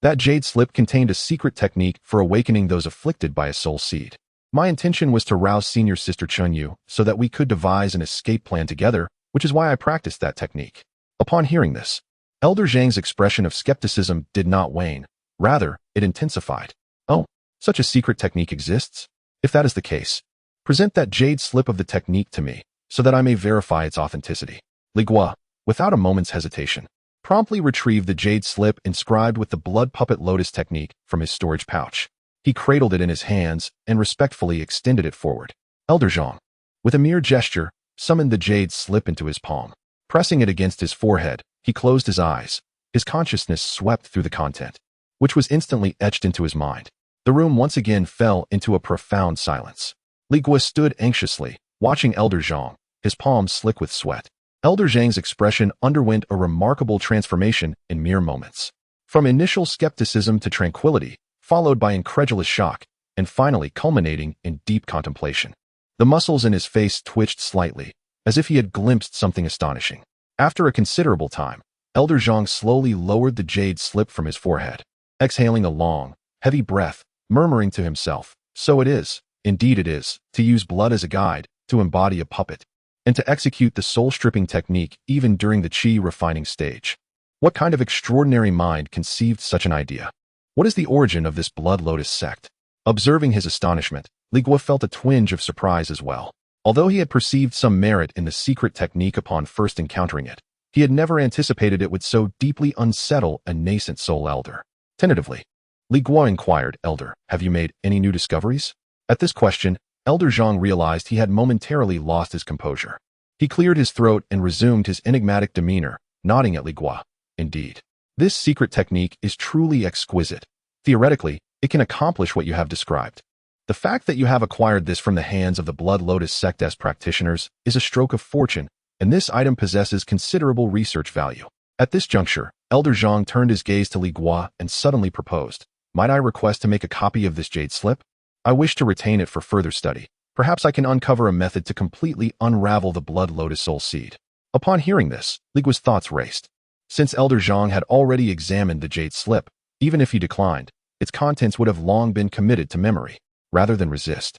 That jade slip contained a secret technique for awakening those afflicted by a soul seed. My intention was to rouse senior sister Chenyu so that we could devise an escape plan together, which is why I practiced that technique. Upon hearing this, Elder Zhang's expression of skepticism did not wane. Rather, it intensified. Oh, such a secret technique exists? If that is the case, present that jade slip of the technique to me, so that I may verify its authenticity. Li Guo, without a moment's hesitation, promptly retrieved the jade slip inscribed with the blood puppet lotus technique from his storage pouch. He cradled it in his hands and respectfully extended it forward. Elder Zhang, with a mere gesture, summoned the jade slip into his palm. Pressing it against his forehead, he closed his eyes. His consciousness swept through the content, which was instantly etched into his mind. The room once again fell into a profound silence. Li Guo stood anxiously, watching Elder Zhang, his palms slick with sweat. Elder Zhang's expression underwent a remarkable transformation in mere moments. From initial skepticism to tranquility, followed by incredulous shock, and finally culminating in deep contemplation. The muscles in his face twitched slightly, as if he had glimpsed something astonishing. After a considerable time, Elder Zhang slowly lowered the jade slip from his forehead, exhaling a long, heavy breath, murmuring to himself, "So it is, indeed it is, to use blood as a guide, to embody a puppet, and to execute the soul-stripping technique even during the chi refining stage. What kind of extraordinary mind conceived such an idea? What is the origin of this Blood Lotus sect?" Observing his astonishment, Li Guo felt a twinge of surprise as well. Although he had perceived some merit in the secret technique upon first encountering it, he had never anticipated it would so deeply unsettle a nascent soul elder. Tentatively, Li Guo inquired, "Elder, have you made any new discoveries?" At this question, Elder Zhang realized he had momentarily lost his composure. He cleared his throat and resumed his enigmatic demeanor, nodding at Li Guo. "Indeed, this secret technique is truly exquisite. Theoretically, it can accomplish what you have described. The fact that you have acquired this from the hands of the Blood Lotus sect as practitioners is a stroke of fortune, and this item possesses considerable research value." At this juncture, Elder Zhang turned his gaze to Li Guo and suddenly proposed, "Might I request to make a copy of this jade slip? I wish to retain it for further study. Perhaps I can uncover a method to completely unravel the Blood Lotus soul seed." Upon hearing this, Li Guo's thoughts raced. Since Elder Zhang had already examined the jade slip, even if he declined, its contents would have long been committed to memory. Rather than resist,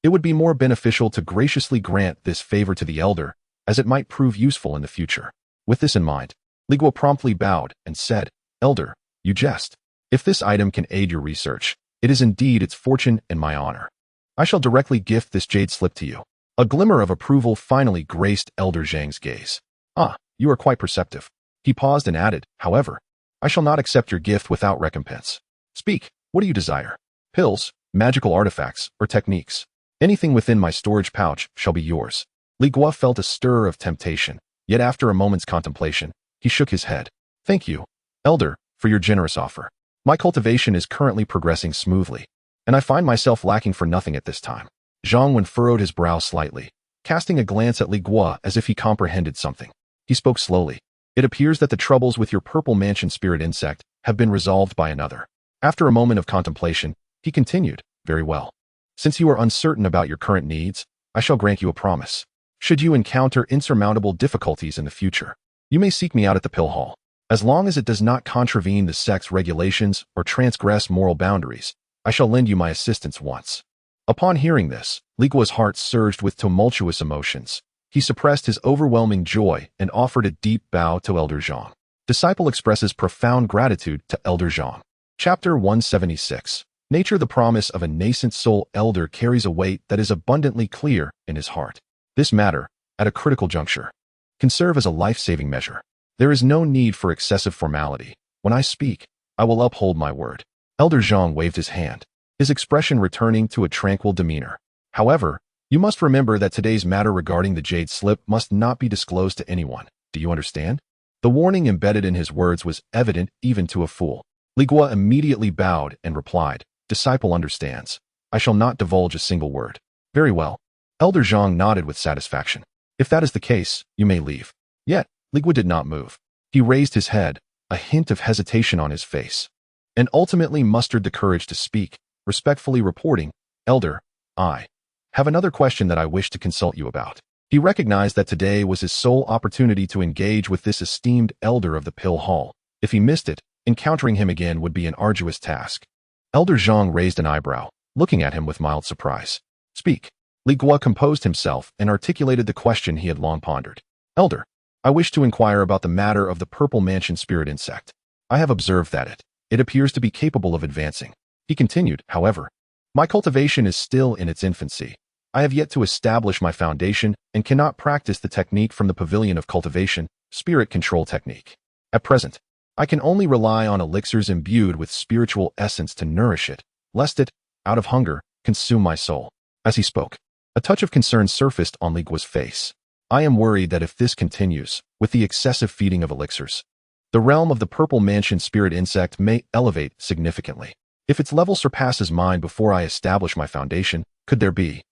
it would be more beneficial to graciously grant this favor to the elder, as it might prove useful in the future. With this in mind, Li Guo promptly bowed and said, "Elder, you jest. If this item can aid your research, it is indeed its fortune and my honor. I shall directly gift this jade slip to you." A glimmer of approval finally graced Elder Zhang's gaze. "Ah, you are quite perceptive." He paused and added, "However, I shall not accept your gift without recompense. Speak, what do you desire? Pills, magical artifacts, or techniques? Anything within my storage pouch shall be yours." Li Guo felt a stir of temptation, yet after a moment's contemplation, he shook his head. "Thank you, Elder, for your generous offer. My cultivation is currently progressing smoothly, and I find myself lacking for nothing at this time." Zhang Wen furrowed his brow slightly, casting a glance at Li Guo as if he comprehended something. He spoke slowly. "It appears that the troubles with your purple mansion spirit insect have been resolved by another." After a moment of contemplation, he continued, "Very well. Since you are uncertain about your current needs, I shall grant you a promise. Should you encounter insurmountable difficulties in the future, you may seek me out at the pill hall. As long as it does not contravene the sect's regulations or transgress moral boundaries, I shall lend you my assistance once." Upon hearing this, Li Guo's heart surged with tumultuous emotions. He suppressed his overwhelming joy and offered a deep bow to Elder Zhang. Disciple expresses profound gratitude to Elder Zhang. Chapter 176. Nature. The promise of a nascent soul elder carries a weight that is abundantly clear in his heart. This matter, at a critical juncture, can serve as a life-saving measure. There is no need for excessive formality. When I speak, I will uphold my word. Elder Zhang waved his hand, his expression returning to a tranquil demeanor. "However, you must remember that today's matter regarding the jade slip must not be disclosed to anyone. Do you understand?" The warning embedded in his words was evident even to a fool. Li Guo immediately bowed and replied, "Disciple understands. I shall not divulge a single word. Very well. Elder Zhang nodded with satisfaction. If that is the case, you may leave. Yet, Li Guo did not move. He raised his head, a hint of hesitation on his face, and ultimately mustered the courage to speak, respectfully reporting, Elder, I have another question that I wish to consult you about. He recognized that today was his sole opportunity to engage with this esteemed elder of the Pill Hall. If he missed it, encountering him again would be an arduous task. Elder Zhang raised an eyebrow, looking at him with mild surprise. Speak. Li Guo composed himself and articulated the question he had long pondered. Elder, I wish to inquire about the matter of the Purple Mansion spirit insect. I have observed that it appears to be capable of advancing. He continued, however, my cultivation is still in its infancy. I have yet to establish my foundation and cannot practice the technique from the pavilion of cultivation, spirit control technique. At present, I can only rely on elixirs imbued with spiritual essence to nourish it, lest it, out of hunger, consume my soul. As he spoke, a touch of concern surfaced on Li Guo's face. I am worried that if this continues, with the excessive feeding of elixirs, the realm of the Purple Mansion spirit insect may elevate significantly. If its level surpasses mine before I establish my foundation, could there be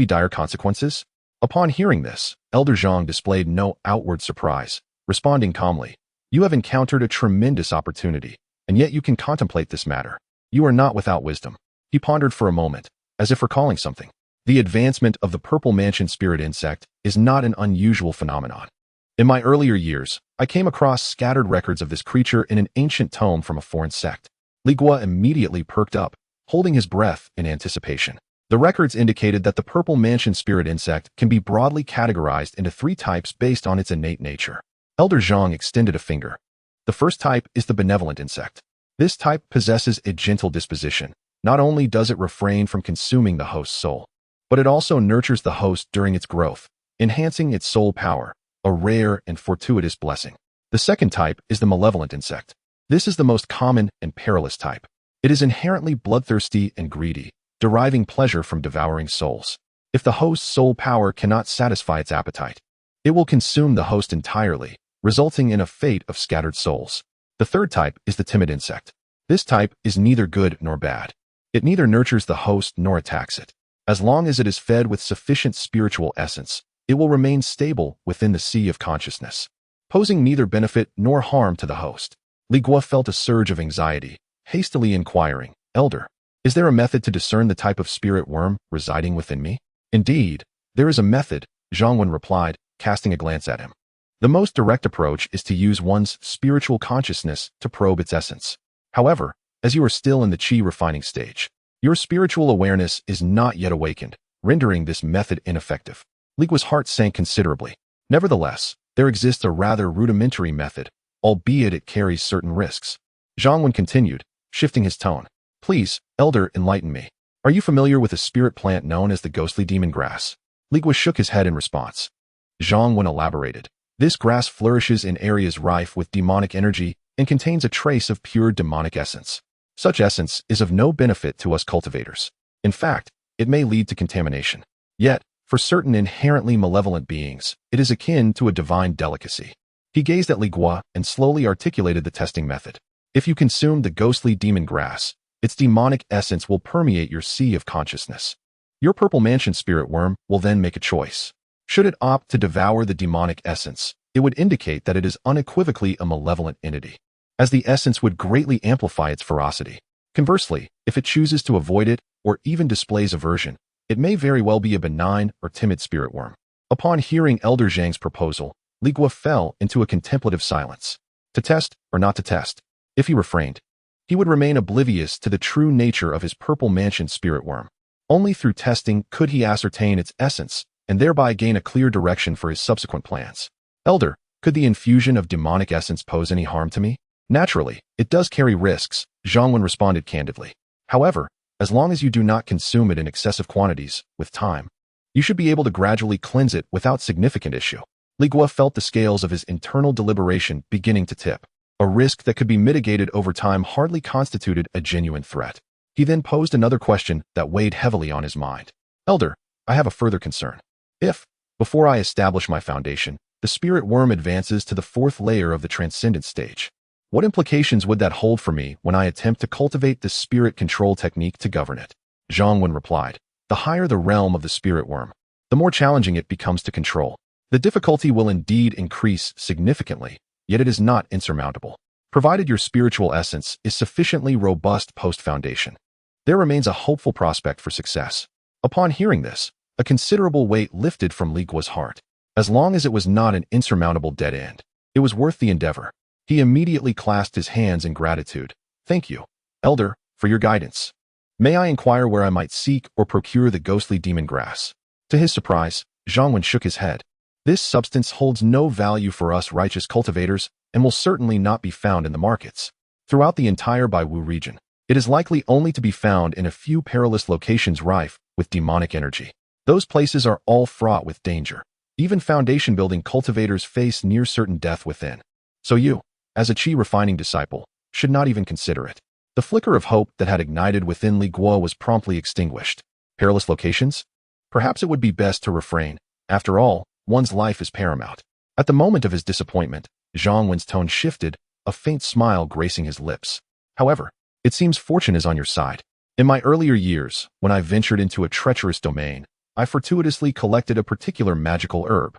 dire consequences? Upon hearing this, Elder Zhang displayed no outward surprise, responding calmly, you have encountered a tremendous opportunity, and yet you can contemplate this matter. You are not without wisdom. He pondered for a moment, as if recalling something. The advancement of the Purple Mansion spirit insect is not an unusual phenomenon. In my earlier years, I came across scattered records of this creature in an ancient tome from a foreign sect. Li Guo immediately perked up, holding his breath in anticipation. The records indicated that the Purple Mansion spirit insect can be broadly categorized into 3 types based on its innate nature. Elder Zhang extended a finger. The first type is the benevolent insect. This type possesses a gentle disposition. Not only does it refrain from consuming the host's soul, but it also nurtures the host during its growth, enhancing its soul power, a rare and fortuitous blessing. The second type is the malevolent insect. This is the most common and perilous type. It is inherently bloodthirsty and greedy, deriving pleasure from devouring souls. If the host's soul power cannot satisfy its appetite, it will consume the host entirely, resulting in a fate of scattered souls. The third type is the timid insect. This type is neither good nor bad. It neither nurtures the host nor attacks it. As long as it is fed with sufficient spiritual essence, it will remain stable within the sea of consciousness, posing neither benefit nor harm to the host. Li Guo felt a surge of anxiety, hastily inquiring, Elder, is there a method to discern the type of spirit worm residing within me? Indeed, there is a method, Zhang Wen replied, casting a glance at him. The most direct approach is to use one's spiritual consciousness to probe its essence. However, as you are still in the qi refining stage, your spiritual awareness is not yet awakened, rendering this method ineffective. Li Guo's heart sank considerably. Nevertheless, there exists a rather rudimentary method, albeit it carries certain risks. Zhang Wen continued, shifting his tone. Please, Elder, enlighten me. Are you familiar with a spirit plant known as the ghostly demon grass? Li Guo shook his head in response. Zhang Wen elaborated. This grass flourishes in areas rife with demonic energy and contains a trace of pure demonic essence. Such essence is of no benefit to us cultivators. In fact, it may lead to contamination. Yet, for certain inherently malevolent beings, it is akin to a divine delicacy. He gazed at Li Guo and slowly articulated the testing method. If you consume the ghostly demon grass, its demonic essence will permeate your sea of consciousness. Your Purple Mansion spirit worm will then make a choice. Should it opt to devour the demonic essence, it would indicate that it is unequivocally a malevolent entity, as the essence would greatly amplify its ferocity. Conversely, if it chooses to avoid it or even displays aversion, it may very well be a benign or timid spirit worm. Upon hearing Elder Zhang's proposal, Li Guo fell into a contemplative silence. To test or not to test? If he refrained, he would remain oblivious to the true nature of his Purple Mansion spirit worm. Only through testing could he ascertain its essence and thereby gain a clear direction for his subsequent plans. Elder, could the infusion of demonic essence pose any harm to me? Naturally, it does carry risks, Zhang Wen responded candidly. However, as long as you do not consume it in excessive quantities, with time, you should be able to gradually cleanse it without significant issue. Li Guo felt the scales of his internal deliberation beginning to tip. A risk that could be mitigated over time hardly constituted a genuine threat. He then posed another question that weighed heavily on his mind. Elder, I have a further concern. If, before I establish my foundation, the spirit worm advances to the 4th layer of the transcended stage, what implications would that hold for me when I attempt to cultivate the spirit control technique to govern it? Zhang replied. The higher the realm of the spirit worm, the more challenging it becomes to control. The difficulty will indeed increase significantly, yet it is not insurmountable, provided your spiritual essence is sufficiently robust post-foundation. There remains a hopeful prospect for success. Upon hearing this, a considerable weight lifted from Li Guo's heart. As long as it was not an insurmountable dead end, it was worth the endeavor. He immediately clasped his hands in gratitude. Thank you, Elder, for your guidance. May I inquire where I might seek or procure the ghostly demon grass? To his surprise, Zhang shook his head. This substance holds no value for us righteous cultivators and will certainly not be found in the markets. Throughout the entire Baiwu region, it is likely only to be found in a few perilous locations rife with demonic energy. Those places are all fraught with danger. Even foundation-building cultivators face near certain death within. So you, as a chi-refining disciple, should not even consider it. The flicker of hope that had ignited within Li Guo was promptly extinguished. Perilous locations? Perhaps it would be best to refrain. After all, one's life is paramount. At the moment of his disappointment, Zhang Wen's tone shifted, a faint smile gracing his lips. However, it seems fortune is on your side. In my earlier years, when I ventured into a treacherous domain, I fortuitously collected a particular magical herb,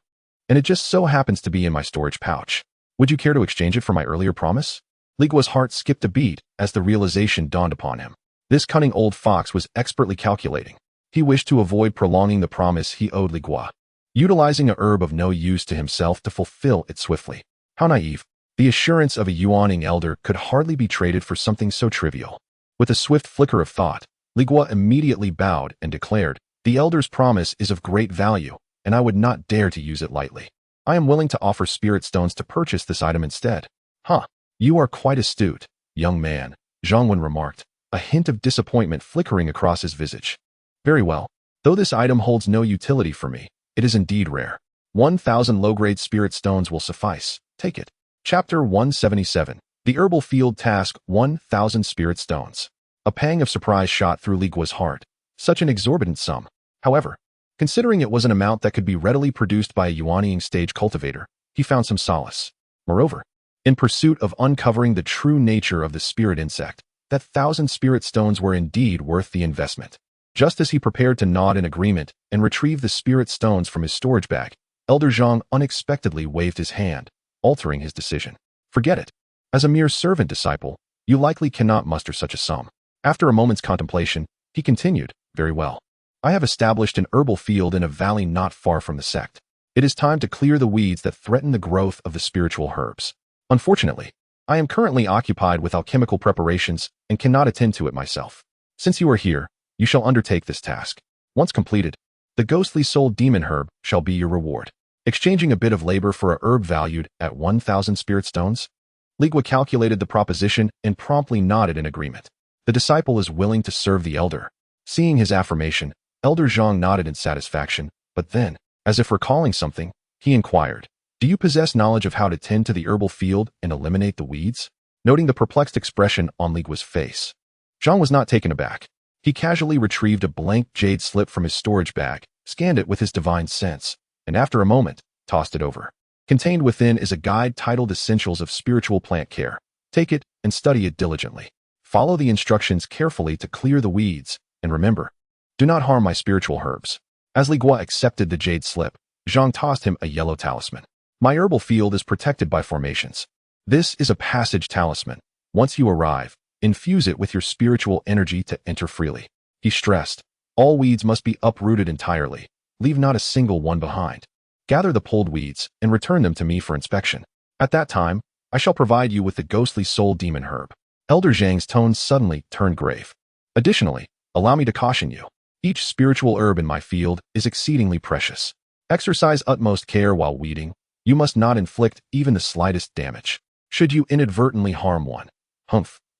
and it just so happens to be in my storage pouch. Would you care to exchange it for my earlier promise? Li Guo's heart skipped a beat as the realization dawned upon him. This cunning old fox was expertly calculating. He wished to avoid prolonging the promise he owed Li Guo, utilizing a herb of no use to himself to fulfill it swiftly. How naive. The assurance of a Yuaning elder could hardly be traded for something so trivial. With a swift flicker of thought, Li Guo immediately bowed and declared, the elder's promise is of great value, and I would not dare to use it lightly. I am willing to offer spirit stones to purchase this item instead. Huh. You are quite astute, young man, Zhang Wen remarked, a hint of disappointment flickering across his visage. Very well. Though this item holds no utility for me, it is indeed rare. 1,000 low-grade spirit stones will suffice. Take it. Chapter 177. The Herbal Field Task 1,000 Spirit Stones. A pang of surprise shot through Li Guo's heart. Such an exorbitant sum. However, considering it was an amount that could be readily produced by a Yuanying stage cultivator, he found some solace. Moreover, in pursuit of uncovering the true nature of the spirit insect, that 1,000 spirit stones were indeed worth the investment. Just as he prepared to nod in agreement and retrieve the spirit stones from his storage bag, Elder Zhang unexpectedly waved his hand, altering his decision. Forget it. As a mere servant disciple, you likely cannot muster such a sum. After a moment's contemplation, he continued, very well. I have established an herbal field in a valley not far from the sect. It is time to clear the weeds that threaten the growth of the spiritual herbs. Unfortunately, I am currently occupied with alchemical preparations and cannot attend to it myself. Since you are here, you shall undertake this task. Once completed, the ghostly soul demon herb shall be your reward. Exchanging a bit of labor for a herb valued at 1,000 spirit stones? Li Guo calculated the proposition and promptly nodded in agreement. The disciple is willing to serve the elder. Seeing his affirmation, Elder Zhang nodded in satisfaction, but then, as if recalling something, he inquired, do you possess knowledge of how to tend to the herbal field and eliminate the weeds? Noting the perplexed expression on Li Guo's face, Zhang was not taken aback. He casually retrieved a blank jade slip from his storage bag, scanned it with his divine sense, and after a moment, tossed it over. Contained within is a guide titled Essentials of Spiritual Plant Care. Take it and study it diligently. Follow the instructions carefully to clear the weeds, and remember, do not harm my spiritual herbs. As Li Guo accepted the jade slip, Zhang tossed him a yellow talisman. My herbal field is protected by formations. This is a passage talisman. Once you arrive, infuse it with your spiritual energy to enter freely. He stressed, all weeds must be uprooted entirely. Leave not a single one behind. Gather the pulled weeds and return them to me for inspection. At that time, I shall provide you with the ghostly soul demon herb. Elder Zhang's tone suddenly turned grave. Additionally, allow me to caution you. Each spiritual herb in my field is exceedingly precious. Exercise utmost care while weeding. You must not inflict even the slightest damage. Should you inadvertently harm one,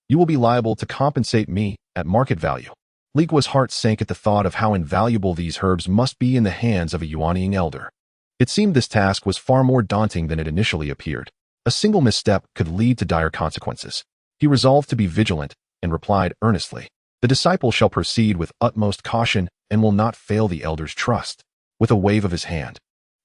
you will be liable to compensate me at market value. Li Guo's heart sank at the thought of how invaluable these herbs must be in the hands of a Yuanying elder. It seemed this task was far more daunting than it initially appeared. A single misstep could lead to dire consequences. He resolved to be vigilant and replied earnestly, the disciple shall proceed with utmost caution and will not fail the elder's trust. With a wave of his hand,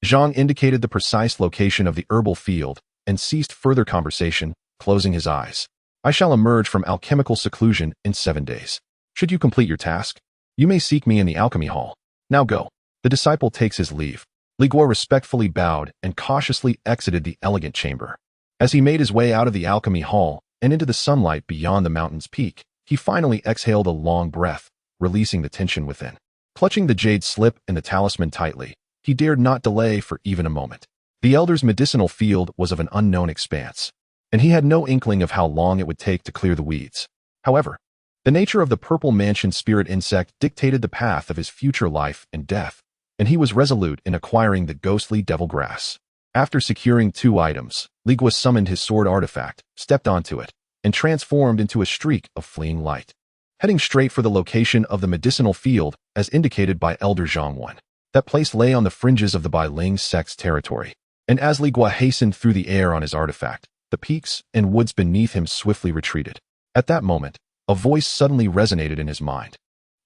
Zhang indicated the precise location of the herbal field and ceased further conversation, closing his eyes. I shall emerge from alchemical seclusion in 7 days. Should you complete your task, You may seek me in the alchemy hall. Now go. The disciple takes his leave. Li Guo respectfully bowed and cautiously exited the elegant chamber. As he made his way out of the alchemy hall and into the sunlight beyond the mountain's peak, he finally exhaled a long breath, releasing the tension within. Clutching the jade slip and the talisman tightly, he dared not delay for even a moment. The elder's medicinal field was of an unknown expanse, and he had no inkling of how long it would take to clear the weeds. However, the nature of the purple mansion spirit insect dictated the path of his future life and death, and he was resolute in acquiring the ghostly devil grass. After securing 2 items, Li Guo summoned his sword artifact, stepped onto it, and transformed into a streak of fleeing light, heading straight for the location of the medicinal field as indicated by Elder Zhang Wan. That place lay on the fringes of the Bailing sect's territory, and as Li Guo hastened through the air on his artifact, the peaks and woods beneath him swiftly retreated. At that moment, a voice suddenly resonated in his mind.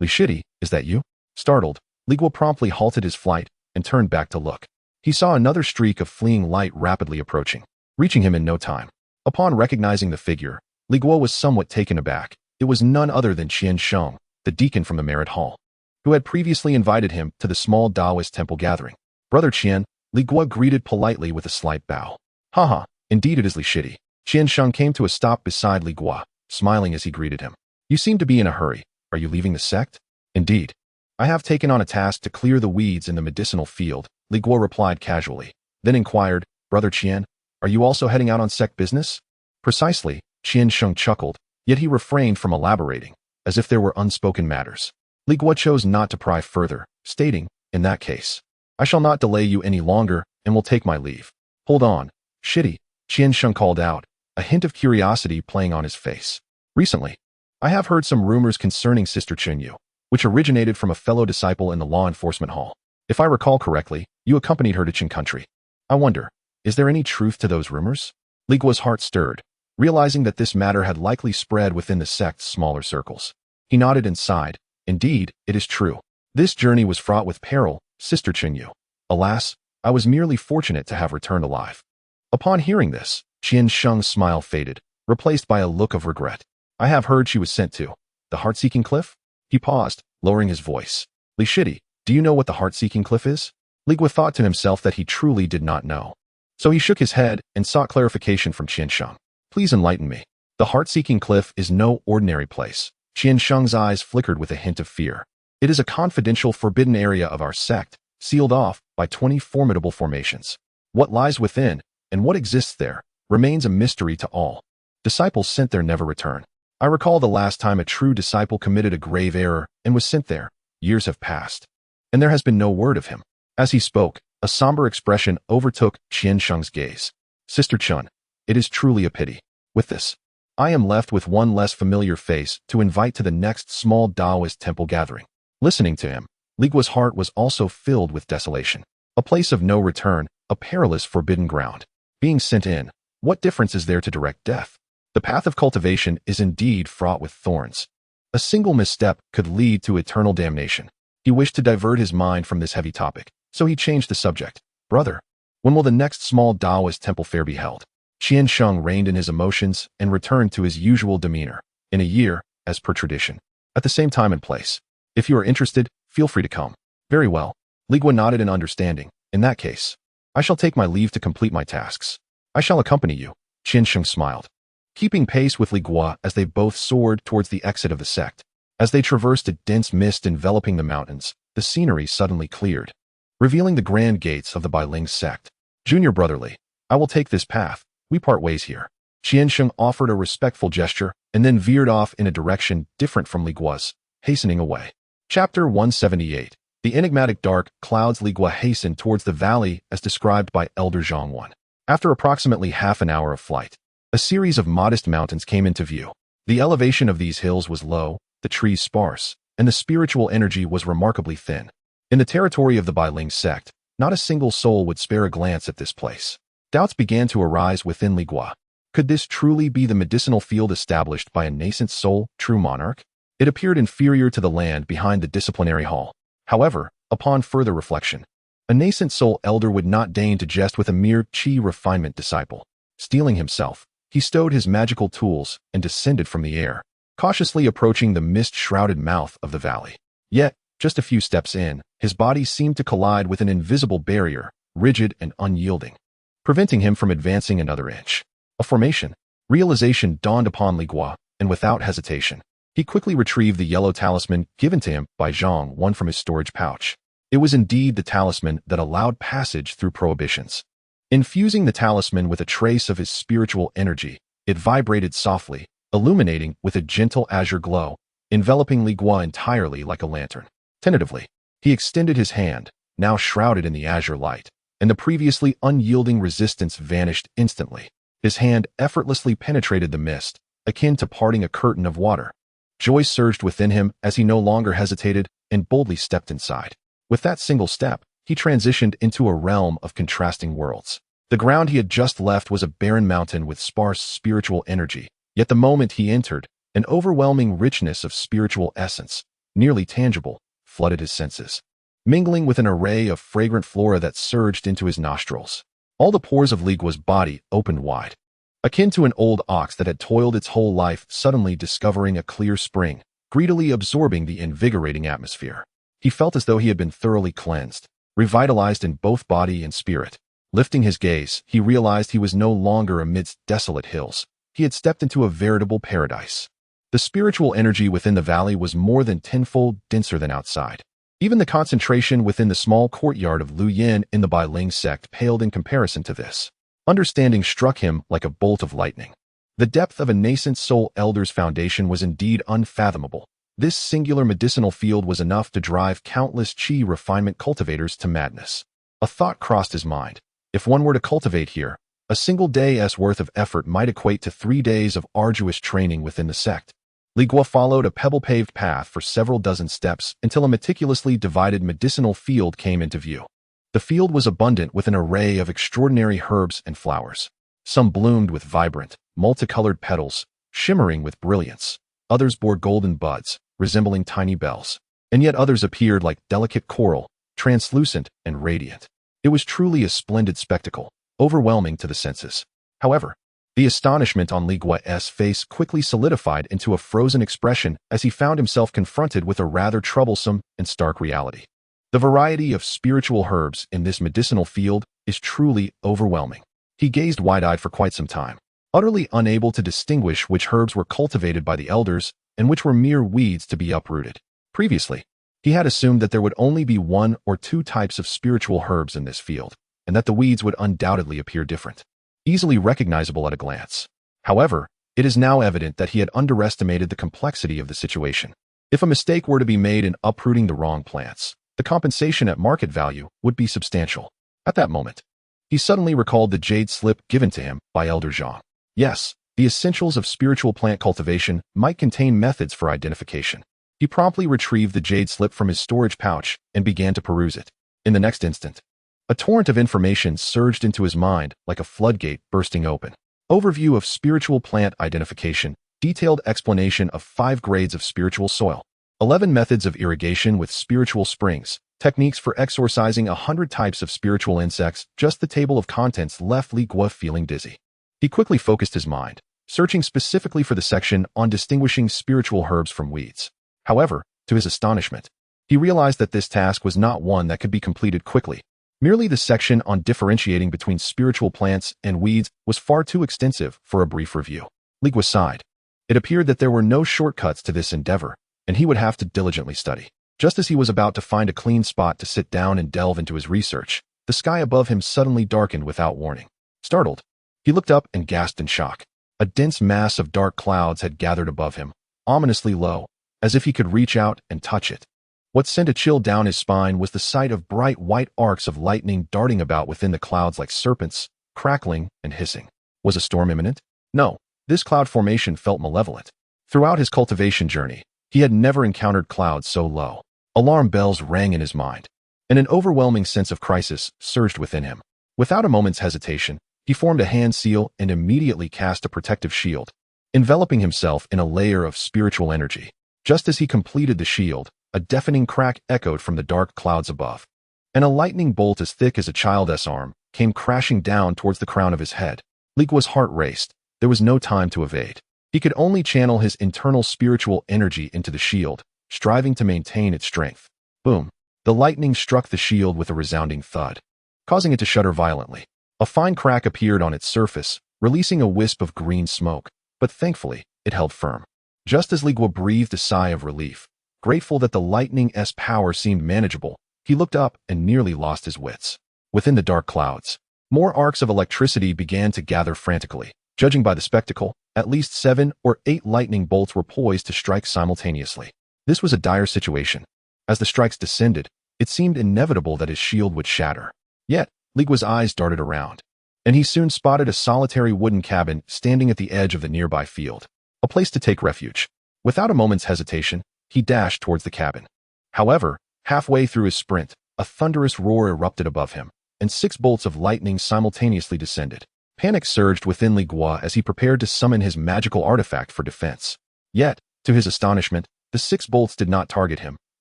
Li Shidi, is that you? Startled, Li Guo promptly halted his flight and turned back to look. He saw another streak of fleeing light rapidly approaching, reaching him in no time. Upon recognizing the figure, Li Guo was somewhat taken aback. It was none other than Qian Sheng, the deacon from the Merit Hall, who had previously invited him to the small Taoist temple gathering. Brother Qian, Li Guo greeted politely with a slight bow. Haha, indeed it is Li Shidi. Qian Sheng came to a stop beside Li Guo, smiling as he greeted him. You seem to be in a hurry. Are you leaving the sect? Indeed. I have taken on a task to clear the weeds in the medicinal field, Li Guo replied casually, then inquired, Brother Qian, are you also heading out on sect business? Precisely, Qian Sheng chuckled, yet he refrained from elaborating, as if there were unspoken matters. Li Guo chose not to pry further, stating, in that case, I shall not delay you any longer and will take my leave. Hold on, Shidi, Qian Sheng called out, a hint of curiosity playing on his face. Recently, I have heard some rumors concerning Sister Chunyu, which originated from a fellow disciple in the law enforcement hall. If I recall correctly, you accompanied her to Qin country. I wonder, is there any truth to those rumors? Li Guo's heart stirred, realizing that this matter had likely spread within the sect's smaller circles. He nodded and sighed. Indeed, it is true. This journey was fraught with peril, Sister Chunyu. Alas, I was merely fortunate to have returned alive. Upon hearing this, Qian Sheng's smile faded, replaced by a look of regret. I have heard she was sent to the heart-seeking cliff? He paused, lowering his voice. Li Shidi, do you know what the heart-seeking cliff is? Li Guo thought to himself that he truly did not know. So he shook his head and sought clarification from Qian Sheng. Please enlighten me. The heart-seeking cliff is no ordinary place. Qian Sheng's eyes flickered with a hint of fear. It is a confidential forbidden area of our sect, sealed off by 20 formidable formations. What lies within, and what exists there, remains a mystery to all. Disciples sent there never return. I recall the last time a true disciple committed a grave error and was sent there. Years have passed, and there has been no word of him. As he spoke, a somber expression overtook Qian Sheng's gaze. Sister Chun, it is truly a pity. With this, I am left with one less familiar face to invite to the next small Taoist temple gathering. Listening to him, Li Guo's heart was also filled with desolation. A place of no return, a perilous forbidden ground. Being sent in, what difference is there to direct death? The path of cultivation is indeed fraught with thorns. A single misstep could lead to eternal damnation. He wished to divert his mind from this heavy topic, so he changed the subject. Brother, when will the next small Taoist temple fair be held? Qian Sheng reined in his emotions and returned to his usual demeanor. In a year, as per tradition. At the same time and place. If you are interested, feel free to come. Very well. Li Guo nodded in understanding. In that case, I shall take my leave to complete my tasks. I shall accompany you. Qian Sheng smiled, keeping pace with Li Guo as they both soared towards the exit of the sect. As they traversed a dense mist enveloping the mountains, the scenery suddenly cleared, revealing the grand gates of the Bailing sect. Junior brotherly, I will take this path. We part ways here. Qian Sheng offered a respectful gesture and then veered off in a direction different from Li Guo's, hastening away. Chapter 178. The enigmatic dark clouds. Li Guo hastened towards the valley as described by Elder Zhang Wan. After approximately half an hour of flight, a series of modest mountains came into view. The elevation of these hills was low, the trees sparse, and the spiritual energy was remarkably thin. In the territory of the Bailing sect, not a single soul would spare a glance at this place. Doubts began to arise within Li Guo. Could this truly be the medicinal field established by a nascent soul, true monarch? It appeared inferior to the land behind the disciplinary hall. However, upon further reflection, a nascent soul elder would not deign to jest with a mere chi refinement disciple. Steeling himself, he stowed his magical tools and descended from the air, cautiously approaching the mist-shrouded mouth of the valley. Yet, just a few steps in, his body seemed to collide with an invisible barrier, rigid and unyielding, preventing him from advancing another inch. A formation. Realization dawned upon Li Guo, and without hesitation, he quickly retrieved the yellow talisman given to him by Zhang One from his storage pouch. It was indeed the talisman that allowed passage through prohibitions. Infusing the talisman with a trace of his spiritual energy, it vibrated softly, illuminating with a gentle azure glow, enveloping Li Guo entirely like a lantern. Tentatively, he extended his hand, now shrouded in the azure light, and the previously unyielding resistance vanished instantly. His hand effortlessly penetrated the mist, akin to parting a curtain of water. Joy surged within him as he no longer hesitated and boldly stepped inside. With that single step, he transitioned into a realm of contrasting worlds. The ground he had just left was a barren mountain with sparse spiritual energy, yet the moment he entered, an overwhelming richness of spiritual essence, nearly tangible, flooded his senses, mingling with an array of fragrant flora that surged into his nostrils. All the pores of Li Guo's body opened wide, akin to an old ox that had toiled its whole life suddenly discovering a clear spring, greedily absorbing the invigorating atmosphere. He felt as though he had been thoroughly cleansed, revitalized in both body and spirit. Lifting his gaze, he realized he was no longer amidst desolate hills. He had stepped into a veritable paradise. The spiritual energy within the valley was more than tenfold denser than outside. Even the concentration within the small courtyard of Lu Yin in the Bailing sect paled in comparison to this. Understanding struck him like a bolt of lightning. The depth of a nascent soul elder's foundation was indeed unfathomable. This singular medicinal field was enough to drive countless chi refinement cultivators to madness. A thought crossed his mind. If one were to cultivate here, a single day's worth of effort might equate to 3 days of arduous training within the sect. Li Guo followed a pebble-paved path for several dozen steps until a meticulously divided medicinal field came into view. The field was abundant with an array of extraordinary herbs and flowers. Some bloomed with vibrant, multicolored petals, shimmering with brilliance. Others bore golden buds, resembling tiny bells. And yet others appeared like delicate coral, translucent and radiant. It was truly a splendid spectacle, overwhelming to the senses. However, the astonishment on Li Guo's face quickly solidified into a frozen expression as he found himself confronted with a rather troublesome and stark reality. The variety of spiritual herbs in this medicinal field is truly overwhelming. He gazed wide-eyed for quite some time, utterly unable to distinguish which herbs were cultivated by the elders and which were mere weeds to be uprooted. Previously, he had assumed that there would only be 1 or 2 types of spiritual herbs in this field, and that the weeds would undoubtedly appear different, easily recognizable at a glance. However, it is now evident that he had underestimated the complexity of the situation. If a mistake were to be made in uprooting the wrong plants, the compensation at market value would be substantial. At that moment, he suddenly recalled the jade slip given to him by Elder Zhang. Yes, the essentials of spiritual plant cultivation might contain methods for identification. He promptly retrieved the jade slip from his storage pouch and began to peruse it. In the next instant, a torrent of information surged into his mind like a floodgate bursting open. Overview of spiritual plant identification, detailed explanation of 5 grades of spiritual soil, 11 methods of irrigation with spiritual springs, techniques for exorcising 100 types of spiritual insects. Just the table of contents left Li Guo feeling dizzy. He quickly focused his mind, searching specifically for the section on distinguishing spiritual herbs from weeds. However, to his astonishment, he realized that this task was not one that could be completed quickly. Merely the section on differentiating between spiritual plants and weeds was far too extensive for a brief review. Li Guo sighed. It appeared that there were no shortcuts to this endeavor, and he would have to diligently study. Just as he was about to find a clean spot to sit down and delve into his research, the sky above him suddenly darkened without warning. Startled, he looked up and gasped in shock. A dense mass of dark clouds had gathered above him, ominously low, as if he could reach out and touch it. What sent a chill down his spine was the sight of bright white arcs of lightning darting about within the clouds like serpents, crackling and hissing. Was a storm imminent? No, this cloud formation felt malevolent. Throughout his cultivation journey, he had never encountered clouds so low. Alarm bells rang in his mind, and an overwhelming sense of crisis surged within him. Without a moment's hesitation, he formed a hand seal and immediately cast a protective shield, enveloping himself in a layer of spiritual energy. Just as he completed the shield, a deafening crack echoed from the dark clouds above, and a lightning bolt as thick as a child's arm came crashing down towards the crown of his head. Li Guo's heart raced. There was no time to evade. He could only channel his internal spiritual energy into the shield, striving to maintain its strength. Boom! The lightning struck the shield with a resounding thud, causing it to shudder violently. A fine crack appeared on its surface, releasing a wisp of green smoke, but thankfully, it held firm. Just as Li Guo breathed a sigh of relief, grateful that the lightning's power seemed manageable, he looked up and nearly lost his wits. Within the dark clouds, more arcs of electricity began to gather frantically. Judging by the spectacle, at least 7 or 8 lightning bolts were poised to strike simultaneously. This was a dire situation. As the strikes descended, it seemed inevitable that his shield would shatter. Yet, Li Guo's eyes darted around, and he soon spotted a solitary wooden cabin standing at the edge of the nearby field, a place to take refuge. Without a moment's hesitation, he dashed towards the cabin. However, halfway through his sprint, a thunderous roar erupted above him, and 6 bolts of lightning simultaneously descended. Panic surged within Li Guo as he prepared to summon his magical artifact for defense. Yet, to his astonishment, the 6 bolts did not target him.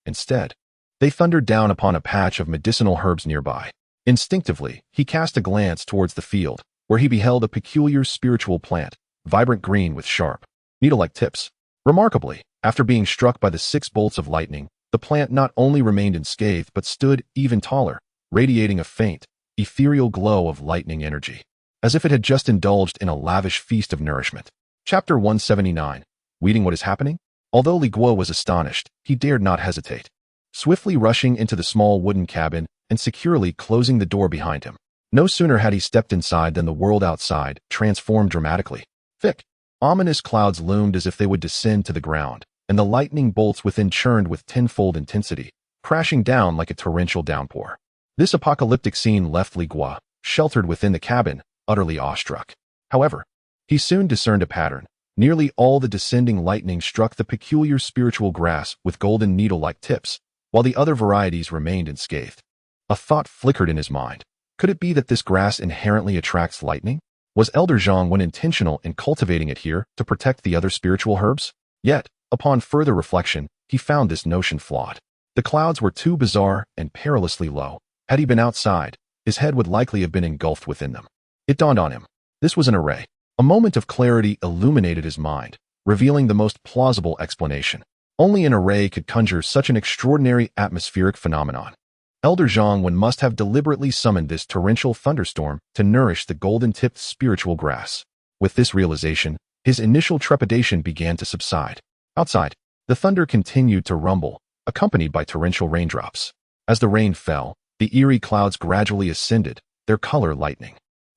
Instead, they thundered down upon a patch of medicinal herbs nearby. Instinctively, he cast a glance towards the field, where he beheld a peculiar spiritual plant, vibrant green with sharp, needle-like tips. Remarkably, after being struck by the 6 bolts of lightning, the plant not only remained unscathed but stood even taller, radiating a faint, ethereal glow of lightning energy, as if it had just indulged in a lavish feast of nourishment. Chapter 179. Reading what is happening? Although Li Guo was astonished, he dared not hesitate. Swiftly rushing into the small wooden cabin and securely closing the door behind him. No sooner had he stepped inside than the world outside transformed dramatically. Thick, ominous clouds loomed as if they would descend to the ground, and the lightning bolts within churned with tenfold intensity, crashing down like a torrential downpour. This apocalyptic scene left Li Guo, sheltered within the cabin, utterly awestruck. However, he soon discerned a pattern. Nearly all the descending lightning struck the peculiar spiritual grass with golden needle-like tips, while the other varieties remained unscathed. A thought flickered in his mind. Could it be that this grass inherently attracts lightning? Was Elder Zhang Wen intentional in cultivating it here to protect the other spiritual herbs? Yet, upon further reflection, he found this notion flawed. The clouds were too bizarre and perilously low. Had he been outside, his head would likely have been engulfed within them. It dawned on him. This was an array. A moment of clarity illuminated his mind, revealing the most plausible explanation. Only an array could conjure such an extraordinary atmospheric phenomenon. Elder Zhang Wen must have deliberately summoned this torrential thunderstorm to nourish the golden-tipped spiritual grass. With this realization, his initial trepidation began to subside. Outside, the thunder continued to rumble, accompanied by torrential raindrops. As the rain fell, the eerie clouds gradually ascended, their color lightening.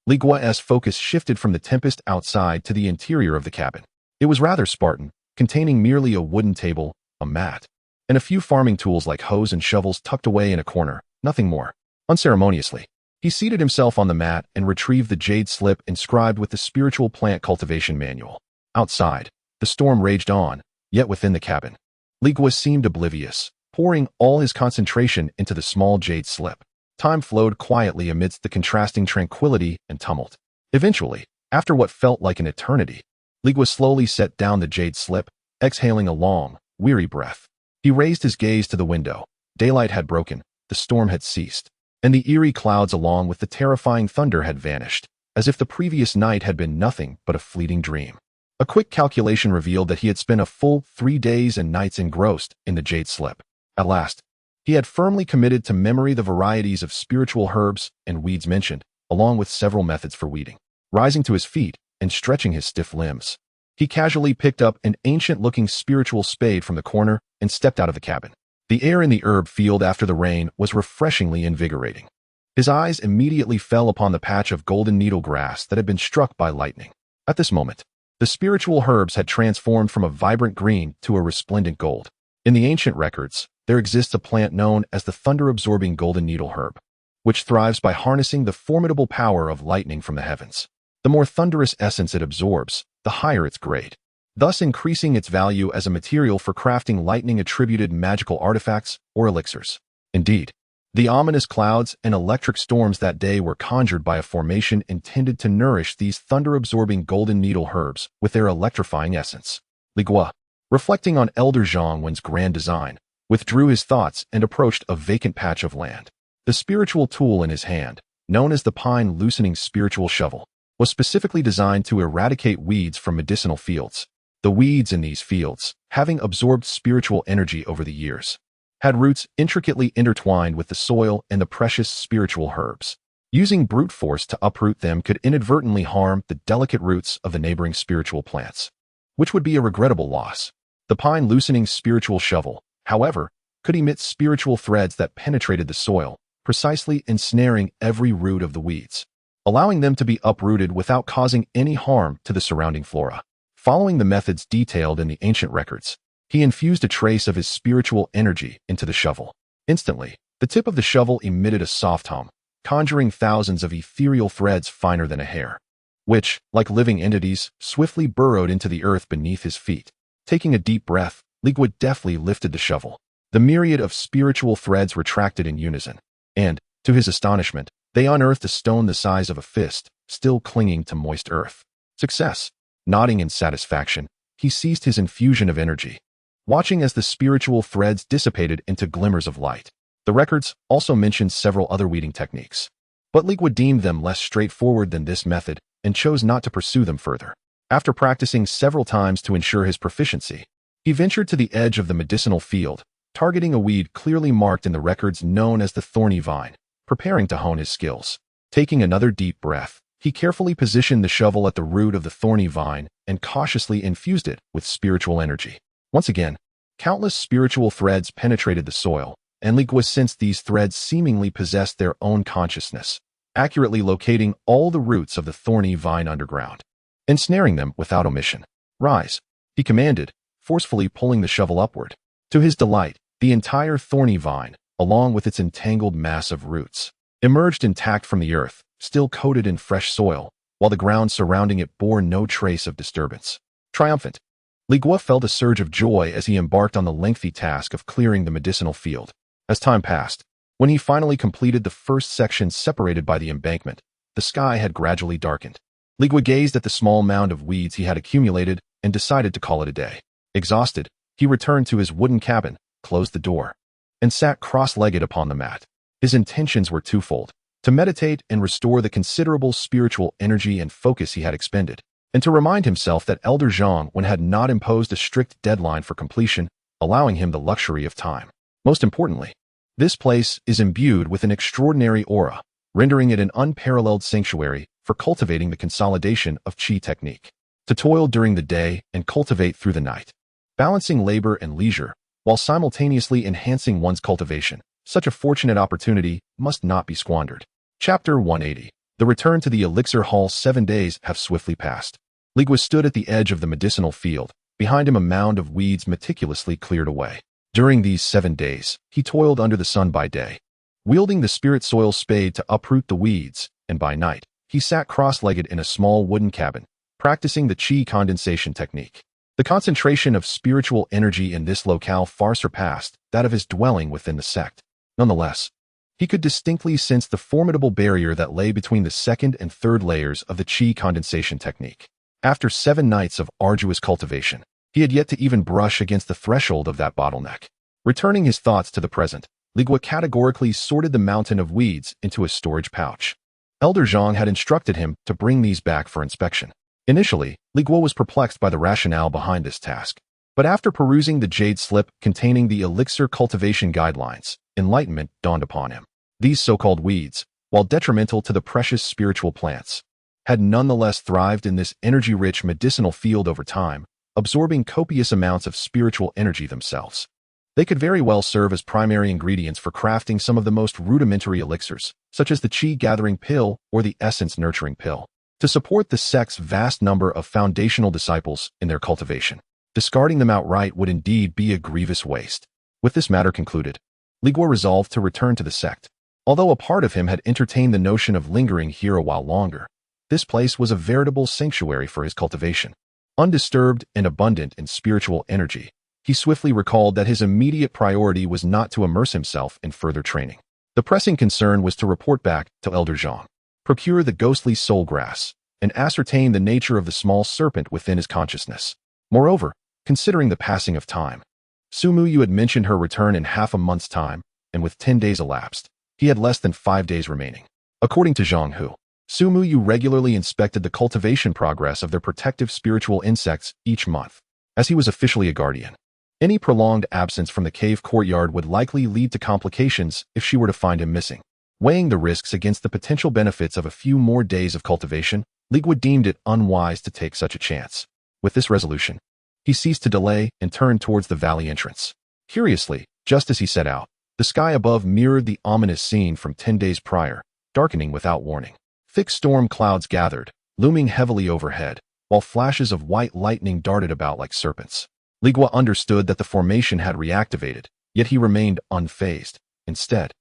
Li Guo's focus shifted from the tempest outside to the interior of the cabin. It was rather Spartan, containing merely a wooden table, a mat, and a few farming tools like hoes and shovels tucked away in a corner, nothing more. Unceremoniously, he seated himself on the mat and retrieved the jade slip inscribed with the spiritual plant cultivation manual. Outside, the storm raged on, yet within the cabin, Li Guo seemed oblivious, pouring all his concentration into the small jade slip. Time flowed quietly amidst the contrasting tranquility and tumult. Eventually, after what felt like an eternity, Li Guo slowly set down the jade slip, exhaling a long, weary breath. He raised his gaze to the window. Daylight had broken, the storm had ceased, and the eerie clouds along with the terrifying thunder had vanished, as if the previous night had been nothing but a fleeting dream. A quick calculation revealed that he had spent a full 3 days and nights engrossed in the jade slip. At last, he had firmly committed to memory the varieties of spiritual herbs and weeds mentioned, along with several methods for weeding. Rising to his feet and stretching his stiff limbs, he casually picked up an ancient-looking spiritual spade from the corner and stepped out of the cabin. The air in the herb field after the rain was refreshingly invigorating. His eyes immediately fell upon the patch of golden needle grass that had been struck by lightning. At this moment, the spiritual herbs had transformed from a vibrant green to a resplendent gold. In the ancient records, there exists a plant known as the thunder-absorbing golden needle herb, which thrives by harnessing the formidable power of lightning from the heavens. The more thunderous essence it absorbs, the higher its grade, thus increasing its value as a material for crafting lightning-attributed magical artifacts or elixirs. Indeed, the ominous clouds and electric storms that day were conjured by a formation intended to nourish these thunder-absorbing golden needle herbs with their electrifying essence. Li Guo, reflecting on Elder Zhang Wen's grand design, withdrew his thoughts and approached a vacant patch of land. The spiritual tool in his hand, known as the pine-loosening spiritual shovel, was specifically designed to eradicate weeds from medicinal fields. The weeds in these fields, having absorbed spiritual energy over the years, had roots intricately intertwined with the soil and the precious spiritual herbs. Using brute force to uproot them could inadvertently harm the delicate roots of the neighboring spiritual plants, which would be a regrettable loss. The pine-loosening spiritual shovel, however, could emit spiritual threads that penetrated the soil, precisely ensnaring every root of the weeds, allowing them to be uprooted without causing any harm to the surrounding flora. Following the methods detailed in the ancient records, he infused a trace of his spiritual energy into the shovel. Instantly, the tip of the shovel emitted a soft hum, conjuring thousands of ethereal threads finer than a hair, which, like living entities, swiftly burrowed into the earth beneath his feet. Taking a deep breath, Li Guo deftly lifted the shovel. The myriad of spiritual threads retracted in unison, and, to his astonishment, they unearthed a stone the size of a fist, still clinging to moist earth. Success! Nodding in satisfaction, he ceased his infusion of energy, watching as the spiritual threads dissipated into glimmers of light. The records also mentioned several other weeding techniques, but Li Guo deemed them less straightforward than this method and chose not to pursue them further. After practicing several times to ensure his proficiency, he ventured to the edge of the medicinal field, targeting a weed clearly marked in the records known as the thorny vine, preparing to hone his skills. Taking another deep breath, he carefully positioned the shovel at the root of the thorny vine and cautiously infused it with spiritual energy. Once again, countless spiritual threads penetrated the soil, and Li Guo sensed these threads seemingly possessed their own consciousness, accurately locating all the roots of the thorny vine underground, ensnaring them without omission. "Rise," he commanded, forcefully pulling the shovel upward. To his delight, the entire thorny vine, along with its entangled mass of roots, emerged intact from the earth, still coated in fresh soil, while the ground surrounding it bore no trace of disturbance. Triumphant, Li Guo felt a surge of joy as he embarked on the lengthy task of clearing the medicinal field. As time passed, when he finally completed the first section separated by the embankment, the sky had gradually darkened. Li Guo gazed at the small mound of weeds he had accumulated and decided to call it a day. Exhausted, he returned to his wooden cabin, closed the door, and sat cross-legged upon the mat. His intentions were twofold: to meditate and restore the considerable spiritual energy and focus he had expended, and to remind himself that Elder Zhang had not imposed a strict deadline for completion, allowing him the luxury of time. Most importantly, this place is imbued with an extraordinary aura, rendering it an unparalleled sanctuary for cultivating the consolidation of qi technique. To toil during the day and cultivate through the night, balancing labor and leisure, while simultaneously enhancing one's cultivation, such a fortunate opportunity must not be squandered. Chapter 180. The return to the elixir hall. 7 days have swiftly passed. Li Guo stood at the edge of the medicinal field, behind him a mound of weeds meticulously cleared away. During these 7 days, he toiled under the sun by day, wielding the spirit soil spade to uproot the weeds, and by night, he sat cross-legged in a small wooden cabin, practicing the qi condensation technique. The concentration of spiritual energy in this locale far surpassed that of his dwelling within the sect. Nonetheless, he could distinctly sense the formidable barrier that lay between the second and third layers of the qi condensation technique. After 7 nights of arduous cultivation, he had yet to even brush against the threshold of that bottleneck. Returning his thoughts to the present, Li Guo categorically sorted the mountain of weeds into a storage pouch. Elder Zhang had instructed him to bring these back for inspection. Initially, Li Guo was perplexed by the rationale behind this task, but after perusing the jade slip containing the elixir cultivation guidelines, enlightenment dawned upon him. These so-called weeds, while detrimental to the precious spiritual plants, had nonetheless thrived in this energy-rich medicinal field over time, absorbing copious amounts of spiritual energy themselves. They could very well serve as primary ingredients for crafting some of the most rudimentary elixirs, such as the qi-gathering pill or the essence-nurturing pill, to support the sect's vast number of foundational disciples in their cultivation. Discarding them outright would indeed be a grievous waste. With this matter concluded, Li Guo resolved to return to the sect. Although a part of him had entertained the notion of lingering here a while longer, this place was a veritable sanctuary for his cultivation. Undisturbed and abundant in spiritual energy, he swiftly recalled that his immediate priority was not to immerse himself in further training. The pressing concern was to report back to Elder Zhang, procure the ghostly soul grass, and ascertain the nature of the small serpent within his consciousness. Moreover, considering the passing of time, Sumu Yu had mentioned her return in half a month's time, and with 10 days elapsed, he had less than 5 days remaining. According to Zhang Hu, Sumu Yu regularly inspected the cultivation progress of their protective spiritual insects each month, as he was officially a guardian. Any prolonged absence from the cave courtyard would likely lead to complications if she were to find him missing. Weighing the risks against the potential benefits of a few more days of cultivation, Li Guo deemed it unwise to take such a chance. With this resolution, he ceased to delay and turned towards the valley entrance. Curiously, just as he set out, the sky above mirrored the ominous scene from 10 days prior, darkening without warning. Thick storm clouds gathered, looming heavily overhead, while flashes of white lightning darted about like serpents. Li Guo understood that the formation had reactivated, yet he remained unfazed. Instead,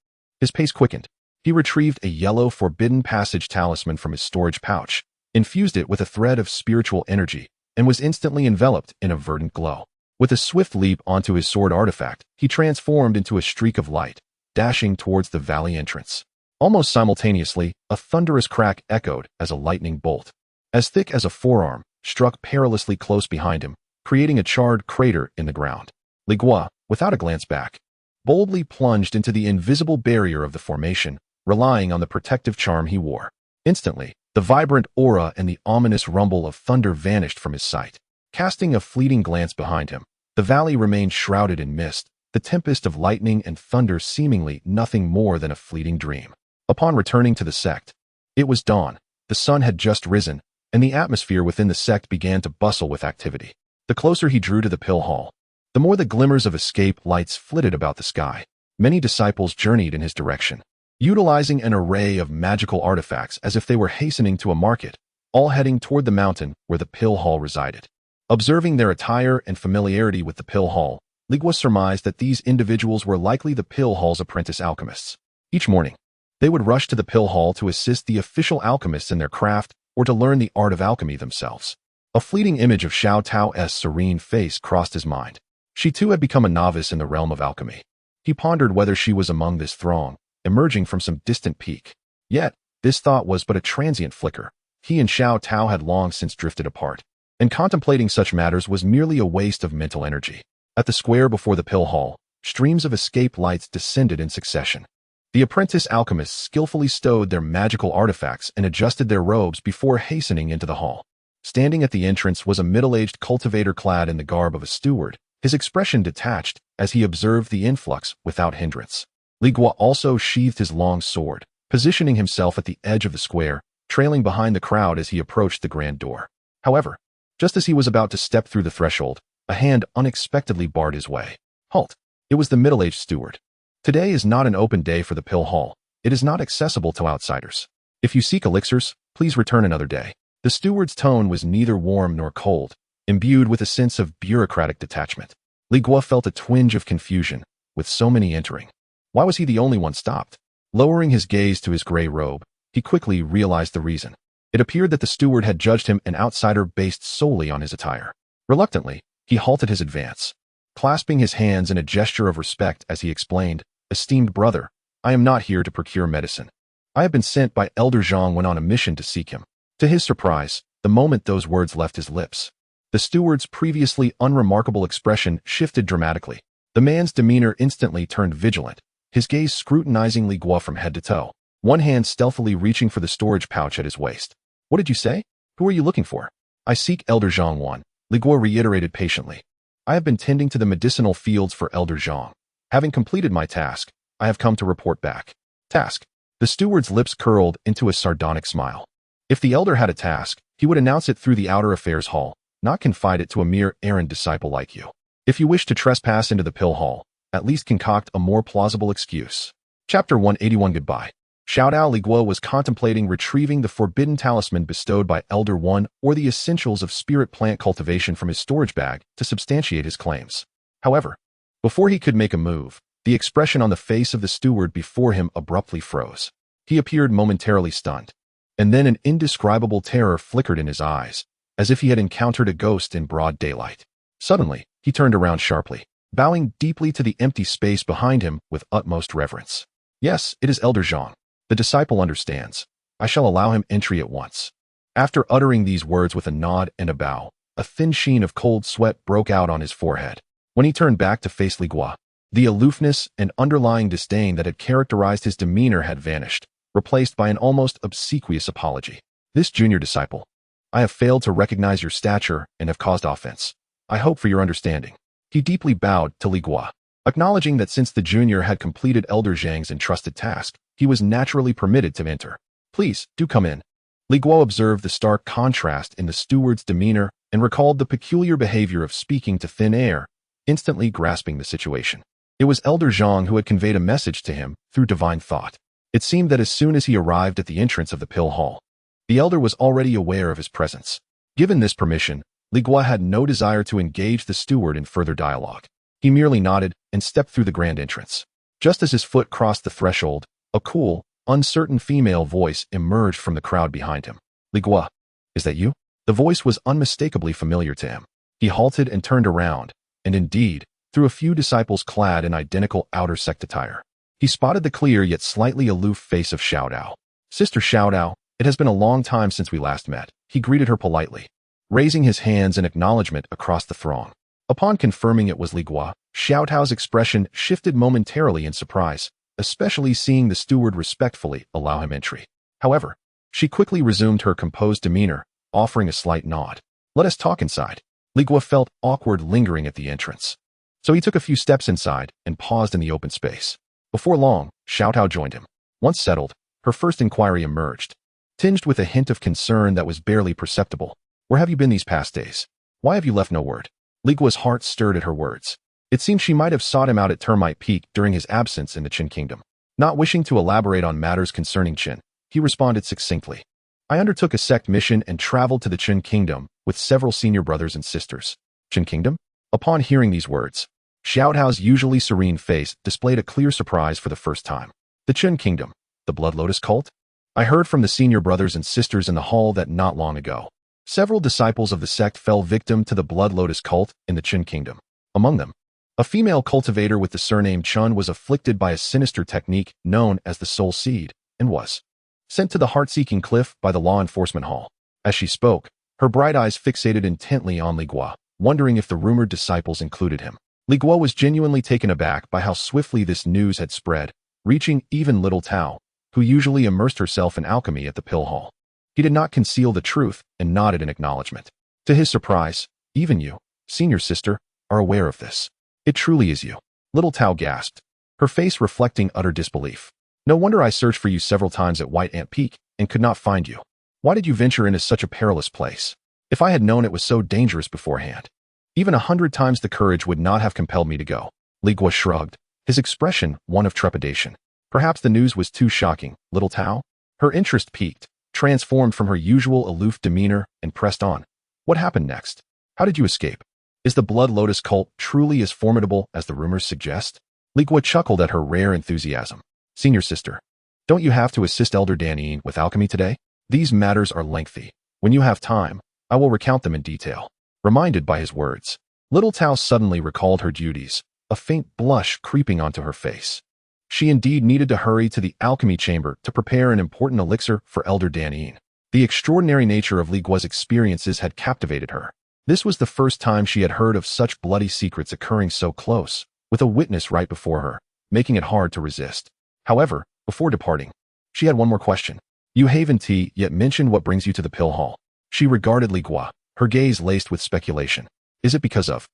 his pace quickened. He retrieved a yellow forbidden passage talisman from his storage pouch, infused it with a thread of spiritual energy, and was instantly enveloped in a verdant glow. With a swift leap onto his sword artifact, he transformed into a streak of light, dashing towards the valley entrance. Almost simultaneously, a thunderous crack echoed as a lightning bolt, as thick as a forearm, struck perilously close behind him, creating a charred crater in the ground. Li Guo, without a glance back, boldly plunged into the invisible barrier of the formation, relying on the protective charm he wore. Instantly, the vibrant aura and the ominous rumble of thunder vanished from his sight. Casting a fleeting glance behind him, the valley remained shrouded in mist, the tempest of lightning and thunder seemingly nothing more than a fleeting dream. Upon returning to the sect, it was dawn, the sun had just risen, and the atmosphere within the sect began to bustle with activity. The closer he drew to the pill hall, the more the glimmers of escape lights flitted about the sky. Many disciples journeyed in his direction, utilizing an array of magical artifacts as if they were hastening to a market, all heading toward the mountain where the pill hall resided. Observing their attire and familiarity with the pill hall, Li Guo surmised that these individuals were likely the pill hall's apprentice alchemists. Each morning, they would rush to the pill hall to assist the official alchemists in their craft or to learn the art of alchemy themselves. A fleeting image of Xiao Tao's serene face crossed his mind. She too had become a novice in the realm of alchemy. He pondered whether she was among this throng, emerging from some distant peak. Yet, this thought was but a transient flicker. He and Xiao Tao had long since drifted apart, and contemplating such matters was merely a waste of mental energy. At the square before the pill hall, streams of escape lights descended in succession. The apprentice alchemists skillfully stowed their magical artifacts and adjusted their robes before hastening into the hall. Standing at the entrance was a middle-aged cultivator clad in the garb of a steward, his expression detached as he observed the influx without hindrance. Li Guo also sheathed his long sword, positioning himself at the edge of the square, trailing behind the crowd as he approached the grand door. However, just as he was about to step through the threshold, a hand unexpectedly barred his way. Halt! It was the middle-aged steward. Today is not an open day for the pill hall. It is not accessible to outsiders. If you seek elixirs, please return another day. The steward's tone was neither warm nor cold, imbued with a sense of bureaucratic detachment. Li Guo felt a twinge of confusion, with so many entering. Why was he the only one stopped? Lowering his gaze to his gray robe, he quickly realized the reason. It appeared that the steward had judged him an outsider based solely on his attire. Reluctantly, he halted his advance, clasping his hands in a gesture of respect as he explained, "Esteemed brother, I am not here to procure medicine. I have been sent by Elder Zhang when on a mission to seek him." To his surprise, the moment those words left his lips, the steward's previously unremarkable expression shifted dramatically. The man's demeanor instantly turned vigilant, his gaze scrutinizing Li Guo from head to toe, one hand stealthily reaching for the storage pouch at his waist. "What did you say? Who are you looking for?" "I seek Elder Zhang Wan," Li Guo reiterated patiently. "I have been tending to the medicinal fields for Elder Zhang. Having completed my task, I have come to report back." "Task?" The steward's lips curled into a sardonic smile. If the elder had a task, he would announce it through the outer affairs hall, not confide it to a mere errand disciple like you. If you wish to trespass into the pill hall, at least concoct a more plausible excuse. Chapter 181 Goodbye. Xiao Li Guo was contemplating retrieving the forbidden talisman bestowed by Elder One or the essentials of spirit plant cultivation from his storage bag to substantiate his claims. However, before he could make a move, the expression on the face of the steward before him abruptly froze. He appeared momentarily stunned, and then an indescribable terror flickered in his eyes, as if he had encountered a ghost in broad daylight. Suddenly, he turned around sharply, bowing deeply to the empty space behind him with utmost reverence. "Yes, it is Elder Zhang. The disciple understands. I shall allow him entry at once." After uttering these words with a nod and a bow, a thin sheen of cold sweat broke out on his forehead. When he turned back to face Li Guo, the aloofness and underlying disdain that had characterized his demeanor had vanished, replaced by an almost obsequious apology. "This junior disciple, I have failed to recognize your stature and have caused offense. I hope for your understanding. He deeply bowed to Li Guo, acknowledging that since the junior had completed Elder Zhang's entrusted task, he was naturally permitted to enter. Please, do come in. Li Guo observed the stark contrast in the steward's demeanor and recalled the peculiar behavior of speaking to thin air, instantly grasping the situation. It was Elder Zhang who had conveyed a message to him through divine thought. It seemed that as soon as he arrived at the entrance of the pill hall, the elder was already aware of his presence. Given this permission, Li Guo had no desire to engage the steward in further dialogue. He merely nodded and stepped through the grand entrance. Just as his foot crossed the threshold, a cool, uncertain female voice emerged from the crowd behind him. Li Guo, is that you? The voice was unmistakably familiar to him. He halted and turned around, and indeed, through a few disciples clad in identical outer sect attire, he spotted the clear yet slightly aloof face of Xiaodao. Sister Xiaodao, it has been a long time since we last met. He greeted her politely, raising his hands in acknowledgement across the throng. Upon confirming it was Li Guo, Xiaodao's expression shifted momentarily in surprise, especially seeing the steward respectfully allow him entry. However, she quickly resumed her composed demeanor, offering a slight nod. Let us talk inside. Li Guo felt awkward lingering at the entrance, so he took a few steps inside and paused in the open space. Before long, Xiaodao joined him. Once settled, her first inquiry emerged, tinged with a hint of concern that was barely perceptible. Where have you been these past days? Why have you left no word? Li Guo's heart stirred at her words. It seemed she might have sought him out at Termite Peak during his absence in the Qin Kingdom. Not wishing to elaborate on matters concerning Qin, he responded succinctly. I undertook a sect mission and traveled to the Qin Kingdom with several senior brothers and sisters. Qin Kingdom? Upon hearing these words, Xiaodao's usually serene face displayed a clear surprise for the first time. The Qin Kingdom, the Blood Lotus cult? I heard from the senior brothers and sisters in the hall that not long ago, several disciples of the sect fell victim to the Blood Lotus cult in the Qin Kingdom. Among them, a female cultivator with the surname Chun was afflicted by a sinister technique known as the Soul Seed and was sent to the heart-seeking cliff by the law enforcement hall. As she spoke, her bright eyes fixated intently on Li Guo, wondering if the rumored disciples included him. Li Guo was genuinely taken aback by how swiftly this news had spread, reaching even little Tao, who usually immersed herself in alchemy at the pill hall. He did not conceal the truth and nodded in acknowledgement. To his surprise, even you, senior sister, are aware of this. It truly is you. Little Tao gasped, her face reflecting utter disbelief. No wonder I searched for you several times at White Ant Peak and could not find you. Why did you venture into such a perilous place? If I had known it was so dangerous beforehand, even 100 times the courage would not have compelled me to go. Li Guo shrugged, his expression one of trepidation. Perhaps the news was too shocking, little Tao? Her interest piqued, transformed from her usual aloof demeanor, and pressed on. What happened next? How did you escape? Is the Blood Lotus cult truly as formidable as the rumors suggest? Li Guo chuckled at her rare enthusiasm. Senior sister, don't you have to assist Elder Danine with alchemy today? These matters are lengthy. When you have time, I will recount them in detail. Reminded by his words, little Tao suddenly recalled her duties, a faint blush creeping onto her face. She indeed needed to hurry to the alchemy chamber to prepare an important elixir for Elder Danine. The extraordinary nature of Li Guo's experiences had captivated her. This was the first time she had heard of such bloody secrets occurring so close, with a witness right before her, making it hard to resist. However, before departing, she had one more question. You haven't yet mentioned what brings you to the pill hall. She regarded Li Guo, her gaze laced with speculation. Is it because of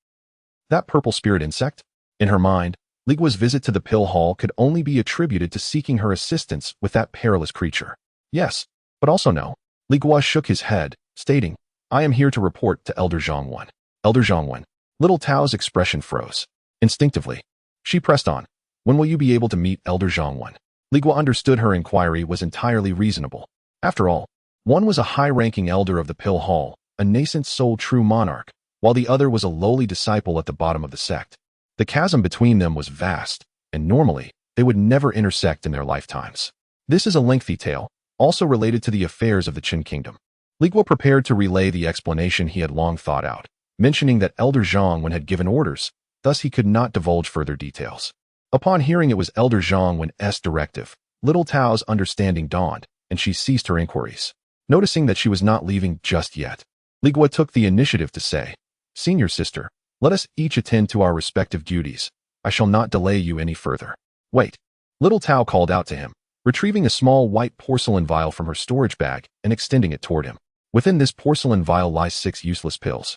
that purple spirit insect? In her mind, Li Guo's visit to the pill hall could only be attributed to seeking her assistance with that perilous creature. Yes, but also no. Li Guo shook his head, stating, I am here to report to Elder Zhangwan. Elder Zhangwan. Little Tao's expression froze. Instinctively, she pressed on. When will you be able to meet Elder Zhangwan? Li Guo understood her inquiry was entirely reasonable. After all, one was a high-ranking elder of the pill hall, a nascent soul true monarch, while the other was a lowly disciple at the bottom of the sect. The chasm between them was vast, and normally, they would never intersect in their lifetimes. This is a lengthy tale, also related to the affairs of the Qin Kingdom. Li Guo prepared to relay the explanation he had long thought out, mentioning that Elder Zhangwan had given orders, thus he could not divulge further details. Upon hearing it was Elder Zhangwan's directive, little Tao's understanding dawned, and she ceased her inquiries. Noticing that she was not leaving just yet, Li Guo took the initiative to say, Senior sister, let us each attend to our respective duties. I shall not delay you any further. Wait. Little Tao called out to him, retrieving a small white porcelain vial from her storage bag and extending it toward him. Within this porcelain vial lies 6 useless pills.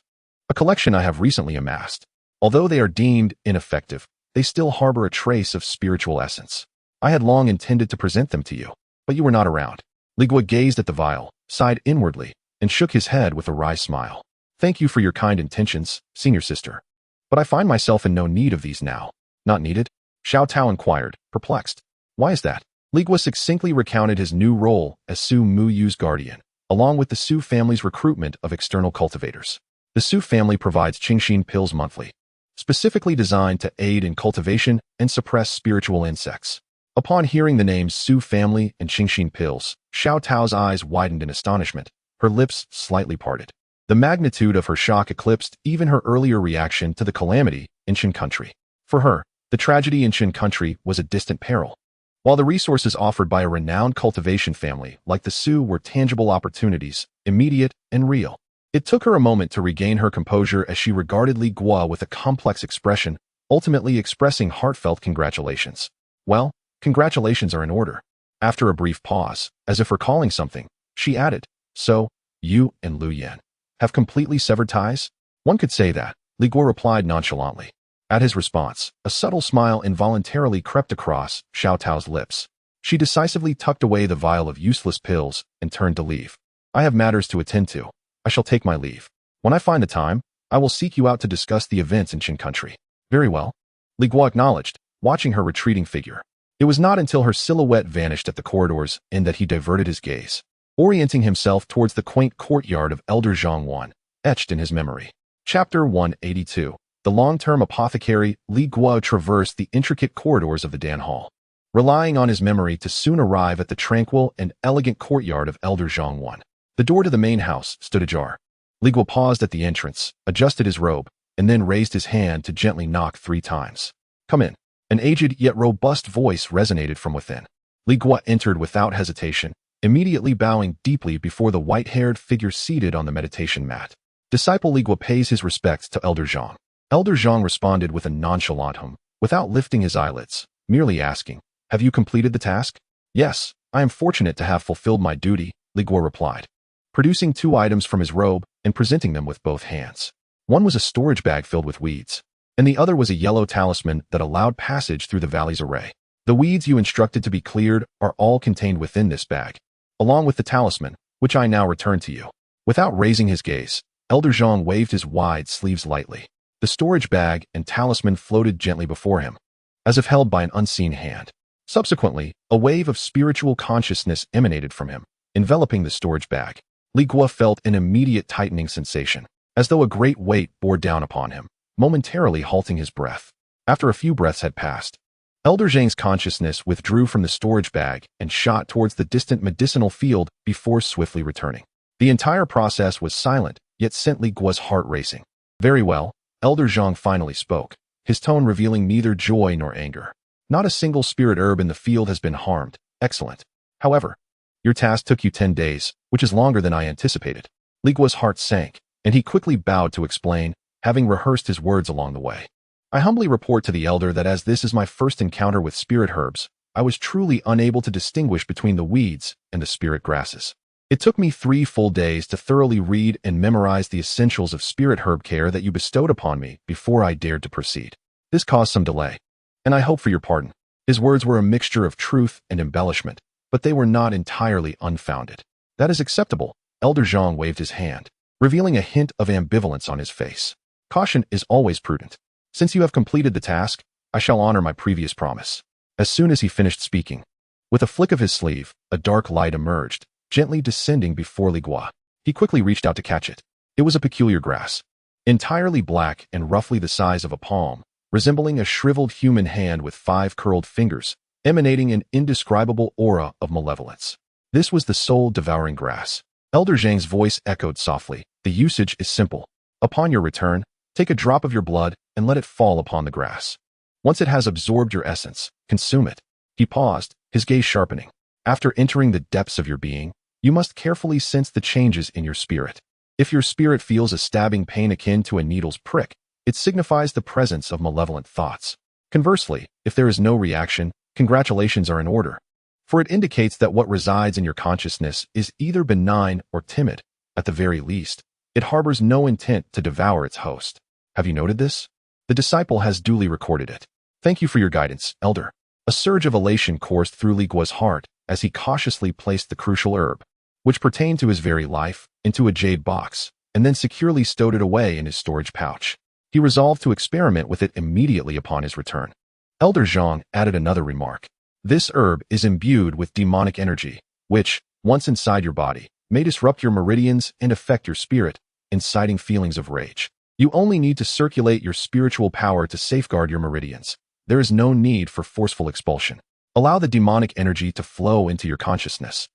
a collection I have recently amassed. Although they are deemed ineffective, they still harbor a trace of spiritual essence. I had long intended to present them to you, but you were not around. Li Guo gazed at the vial, sighed inwardly, and shook his head with a wry smile. Thank you for your kind intentions, senior sister. But I find myself in no need of these now. Not needed? Xiao Tao inquired, perplexed. Why is that? Li Guo succinctly recounted his new role as Su Muyu's guardian, along with the Su family's recruitment of external cultivators. The Su family provides Qingxin pills monthly, specifically designed to aid in cultivation and suppress spiritual insects. Upon hearing the names Su family and Qingxin pills, Xiao Tao's eyes widened in astonishment, her lips slightly parted. The magnitude of her shock eclipsed even her earlier reaction to the calamity in Qin country. For her, the tragedy in Qin country was a distant peril, while the resources offered by a renowned cultivation family like the Su were tangible opportunities, immediate and real. It took her a moment to regain her composure as she regarded Li Guo with a complex expression, ultimately expressing heartfelt congratulations. Well, congratulations are in order. After a brief pause, as if recalling something, she added, so, you and Lu Yan have completely severed ties? One could say that, Li Guo replied nonchalantly. At his response, a subtle smile involuntarily crept across Xiao Tao's lips. She decisively tucked away the vial of useless pills and turned to leave. I have matters to attend to. I shall take my leave. When I find the time, I will seek you out to discuss the events in Qin country. Very well. Li Guo acknowledged, watching her retreating figure. It was not until her silhouette vanished at the corridors end that he diverted his gaze, orienting himself towards the quaint courtyard of Elder Zhang Wan, etched in his memory. Chapter 182. The long-term apothecary Li Guo traversed the intricate corridors of the Dan Hall, relying on his memory to soon arrive at the tranquil and elegant courtyard of Elder Zhang Wan. The door to the main house stood ajar. Li Guo paused at the entrance, adjusted his robe, and then raised his hand to gently knock 3 times. Come in. An aged yet robust voice resonated from within. Li Guo entered without hesitation, immediately bowing deeply before the white-haired figure seated on the meditation mat. Disciple Li Guo pays his respects to Elder Zhang. Elder Zhang responded with a nonchalant hum, without lifting his eyelids, merely asking, have you completed the task? Yes, I am fortunate to have fulfilled my duty, Li Guo replied, producing 2 items from his robe and presenting them with both hands. One was a storage bag filled with weeds, and the other was a yellow talisman that allowed passage through the valley's array. The weeds you instructed to be cleared are all contained within this bag, along with the talisman, which I now return to you. Without raising his gaze, Elder Zhang waved his wide sleeves lightly. The storage bag and talisman floated gently before him, as if held by an unseen hand. Subsequently, a wave of spiritual consciousness emanated from him, enveloping the storage bag. Li Guo felt an immediate tightening sensation, as though a great weight bore down upon him, momentarily halting his breath. After a few breaths had passed, Elder Zhang's consciousness withdrew from the storage bag and shot towards the distant medicinal field before swiftly returning. The entire process was silent, yet sent Li Guo's heart racing. Very well. Elder Zhang finally spoke, his tone revealing neither joy nor anger. Not a single spirit herb in the field has been harmed. Excellent. However, your task took you 10 days, which is longer than I anticipated. Li Guo's heart sank, and he quickly bowed to explain, having rehearsed his words along the way. I humbly report to the elder that as this is my first encounter with spirit herbs, I was truly unable to distinguish between the weeds and the spirit grasses. It took me 3 full days to thoroughly read and memorize the essentials of spirit herb care that you bestowed upon me before I dared to proceed. This caused some delay, and I hope for your pardon. His words were a mixture of truth and embellishment, but they were not entirely unfounded. That is acceptable. Elder Zhang waved his hand, revealing a hint of ambivalence on his face. Caution is always prudent. Since you have completed the task, I shall honor my previous promise. As soon as he finished speaking, with a flick of his sleeve, a dark light emerged, gently descending before Li Guo. He quickly reached out to catch it. It was a peculiar grass, entirely black and roughly the size of a palm, resembling a shriveled human hand with 5 curled fingers, emanating an indescribable aura of malevolence. This was the soul-devouring grass. Elder Zhang's voice echoed softly. The usage is simple. Upon your return, take a drop of your blood and let it fall upon the grass. Once it has absorbed your essence, consume it. He paused, his gaze sharpening. After entering the depths of your being, you must carefully sense the changes in your spirit. If your spirit feels a stabbing pain akin to a needle's prick, it signifies the presence of malevolent thoughts. Conversely, if there is no reaction, congratulations are in order, for it indicates that what resides in your consciousness is either benign or timid. At the very least, It harbors no intent to devour its host. Have you noted this? The disciple has duly recorded it. Thank you for your guidance, Elder. A surge of elation coursed through Li Guo's heart as he cautiously placed the crucial herb, which pertained to his very life, into a jade box, and then securely stowed it away in his storage pouch. He resolved to experiment with it immediately upon his return. Elder Zhang added another remark. This herb is imbued with demonic energy, which, once inside your body, may disrupt your meridians and affect your spirit, inciting feelings of rage. You only need to circulate your spiritual power to safeguard your meridians. There is no need for forceful expulsion. Allow the demonic energy to flow into your consciousness.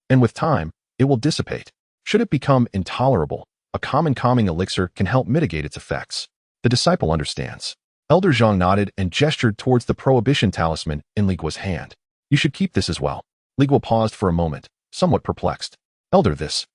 And with time, it will dissipate. Should it become intolerable, a common calming elixir can help mitigate its effects. The disciple understands. Elder Zhang nodded and gestured towards the prohibition talisman in Li Guo's hand. You should keep this as well. Li Guo paused for a moment, somewhat perplexed. Elder, this.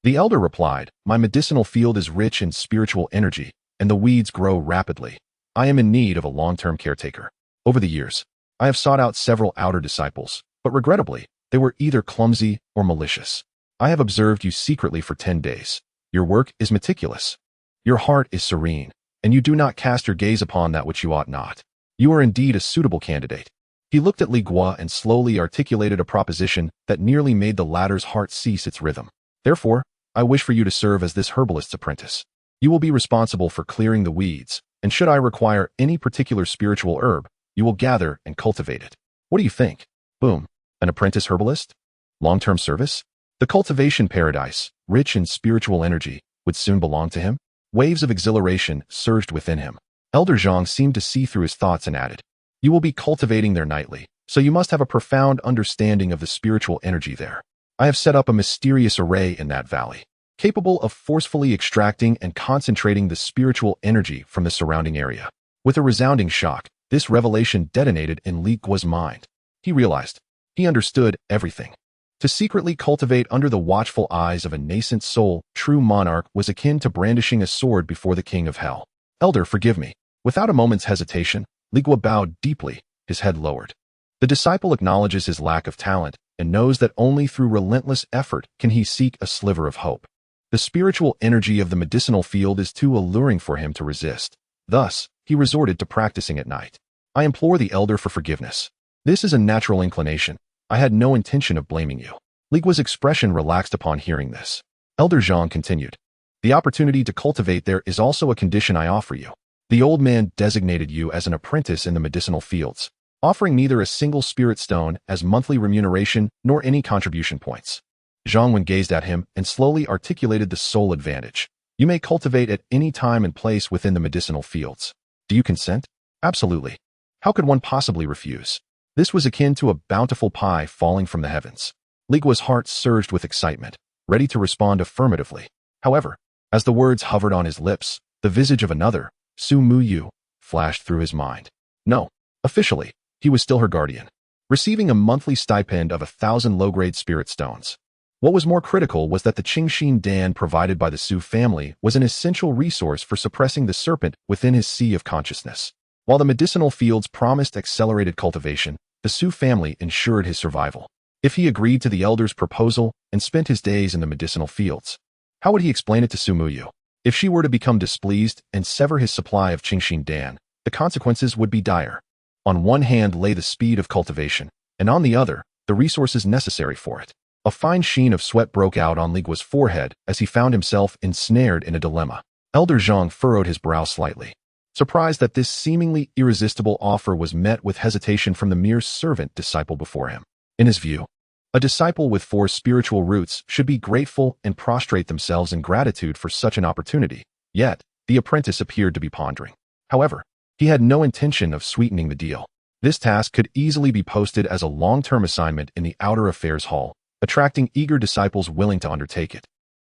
The elder replied, my medicinal field is rich in spiritual energy, and the weeds grow rapidly. I am in need of a long-term caretaker. Over the years, I have sought out several outer disciples, but regrettably, they were either clumsy or malicious. I have observed you secretly for 10 days. Your work is meticulous. Your heart is serene, and you do not cast your gaze upon that which you ought not. You are indeed a suitable candidate. He looked at Li Guo and slowly articulated a proposition that nearly made the latter's heart cease its rhythm. Therefore, I wish for you to serve as this herbalist's apprentice. You will be responsible for clearing the weeds, and should I require any particular spiritual herb, you will gather and cultivate it. What do you think? Boom. An apprentice herbalist? Long-term service? The cultivation paradise, rich in spiritual energy, would soon belong to him? Waves of exhilaration surged within him. Elder Zhang seemed to see through his thoughts and added, you will be cultivating there nightly, so you must have a profound understanding of the spiritual energy there. I have set up a mysterious array in that valley, capable of forcefully extracting and concentrating the spiritual energy from the surrounding area. With a resounding shock, this revelation detonated in Li Guo's mind. He realized. He understood everything. To secretly cultivate under the watchful eyes of a nascent soul, true monarch was akin to brandishing a sword before the king of hell. Elder, forgive me. Without a moment's hesitation, Li Guo bowed deeply, his head lowered. The disciple acknowledges his lack of talent and knows that only through relentless effort can he seek a sliver of hope. The spiritual energy of the medicinal field is too alluring for him to resist. Thus, he resorted to practicing at night. I implore the elder for forgiveness. This is a natural inclination. I had no intention of blaming you. Li Guo's expression relaxed upon hearing this. Elder Zhang continued. The opportunity to cultivate there is also a condition I offer you. The old man designated you as an apprentice in the medicinal fields, offering neither a single spirit stone as monthly remuneration nor any contribution points. Zhang Wen gazed at him and slowly articulated the sole advantage. You may cultivate at any time and place within the medicinal fields. Do you consent? Absolutely. How could one possibly refuse? This was akin to a bountiful pie falling from the heavens. Li Guo's heart surged with excitement, ready to respond affirmatively. However, as the words hovered on his lips, the visage of another, Su Muyu, flashed through his mind. No, officially, he was still her guardian, receiving a monthly stipend of 1,000 low-grade spirit stones. What was more critical was that the Qingxin Dan provided by the Su family was an essential resource for suppressing the serpent within his sea of consciousness. While the medicinal fields promised accelerated cultivation, the Su family ensured his survival. If he agreed to the elder's proposal and spent his days in the medicinal fields, how would he explain it to Su Muyu? If she were to become displeased and sever his supply of Qingxin Dan, the consequences would be dire. On one hand lay the speed of cultivation, and on the other, the resources necessary for it. A fine sheen of sweat broke out on Li Guo's forehead as he found himself ensnared in a dilemma. Elder Zhang furrowed his brow slightly, surprised that this seemingly irresistible offer was met with hesitation from the mere servant disciple before him. In his view, a disciple with 4 spiritual roots should be grateful and prostrate themselves in gratitude for such an opportunity. Yet, the apprentice appeared to be pondering. However, he had no intention of sweetening the deal. This task could easily be posted as a long-term assignment in the Outer Affairs Hall, attracting eager disciples willing to undertake it,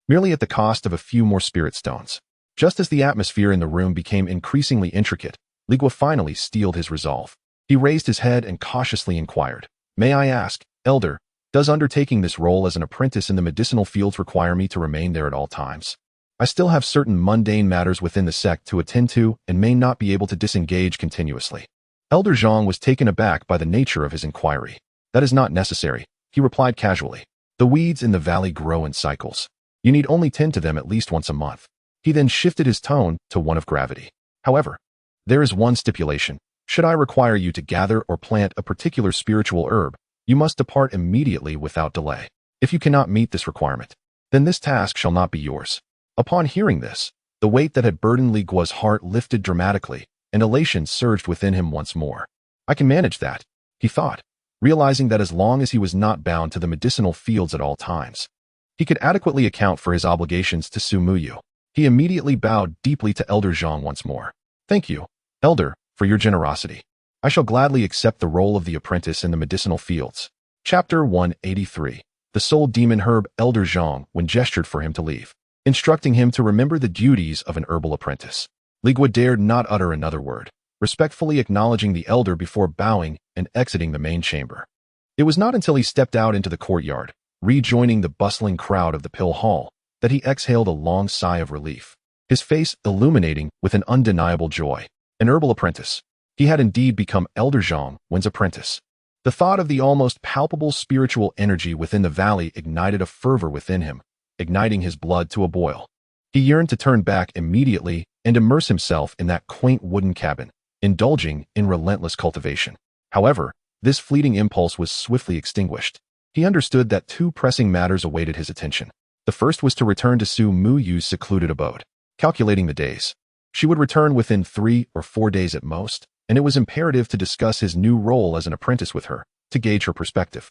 merely at the cost of a few more spirit stones. Just as the atmosphere in the room became increasingly intricate, Li Guo finally steeled his resolve. He raised his head and cautiously inquired, May I ask, Elder, does undertaking this role as an apprentice in the medicinal fields require me to remain there at all times? I still have certain mundane matters within the sect to attend to and may not be able to disengage continuously. Elder Zhang was taken aback by the nature of his inquiry. That is not necessary, he replied casually. The weeds in the valley grow in cycles. You need only tend to them at least once a month. He then shifted his tone to one of gravity. However, there is one stipulation. Should I require you to gather or plant a particular spiritual herb, you must depart immediately without delay. If you cannot meet this requirement, then this task shall not be yours. Upon hearing this, the weight that had burdened Li Guo's heart lifted dramatically, and elation surged within him once more. I can manage that, he thought, realizing that as long as he was not bound to the medicinal fields at all times, he could adequately account for his obligations to Su Muyu. He immediately bowed deeply to Elder Zhang once more. Thank you, Elder, for your generosity. I shall gladly accept the role of the apprentice in the medicinal fields. Chapter 183. The soul demon herb Elder Zhang when gestured for him to leave, instructing him to remember the duties of an herbal apprentice. Li Guo dared not utter another word, respectfully acknowledging the elder before bowing and exiting the main chamber. It was not until he stepped out into the courtyard, rejoining the bustling crowd of the pill hall, that he exhaled a long sigh of relief, his face illuminating with an undeniable joy. An herbal apprentice. He had indeed become Elder Zhang Wen's apprentice. The thought of the almost palpable spiritual energy within the valley ignited a fervor within him, igniting his blood to a boil. He yearned to turn back immediately and immerse himself in that quaint wooden cabin, indulging in relentless cultivation. However, this fleeting impulse was swiftly extinguished. He understood that two pressing matters awaited his attention. The first was to return to Su Muyu's secluded abode. Calculating the days, she would return within 3 or 4 days at most, and it was imperative to discuss his new role as an apprentice with her, to gauge her perspective.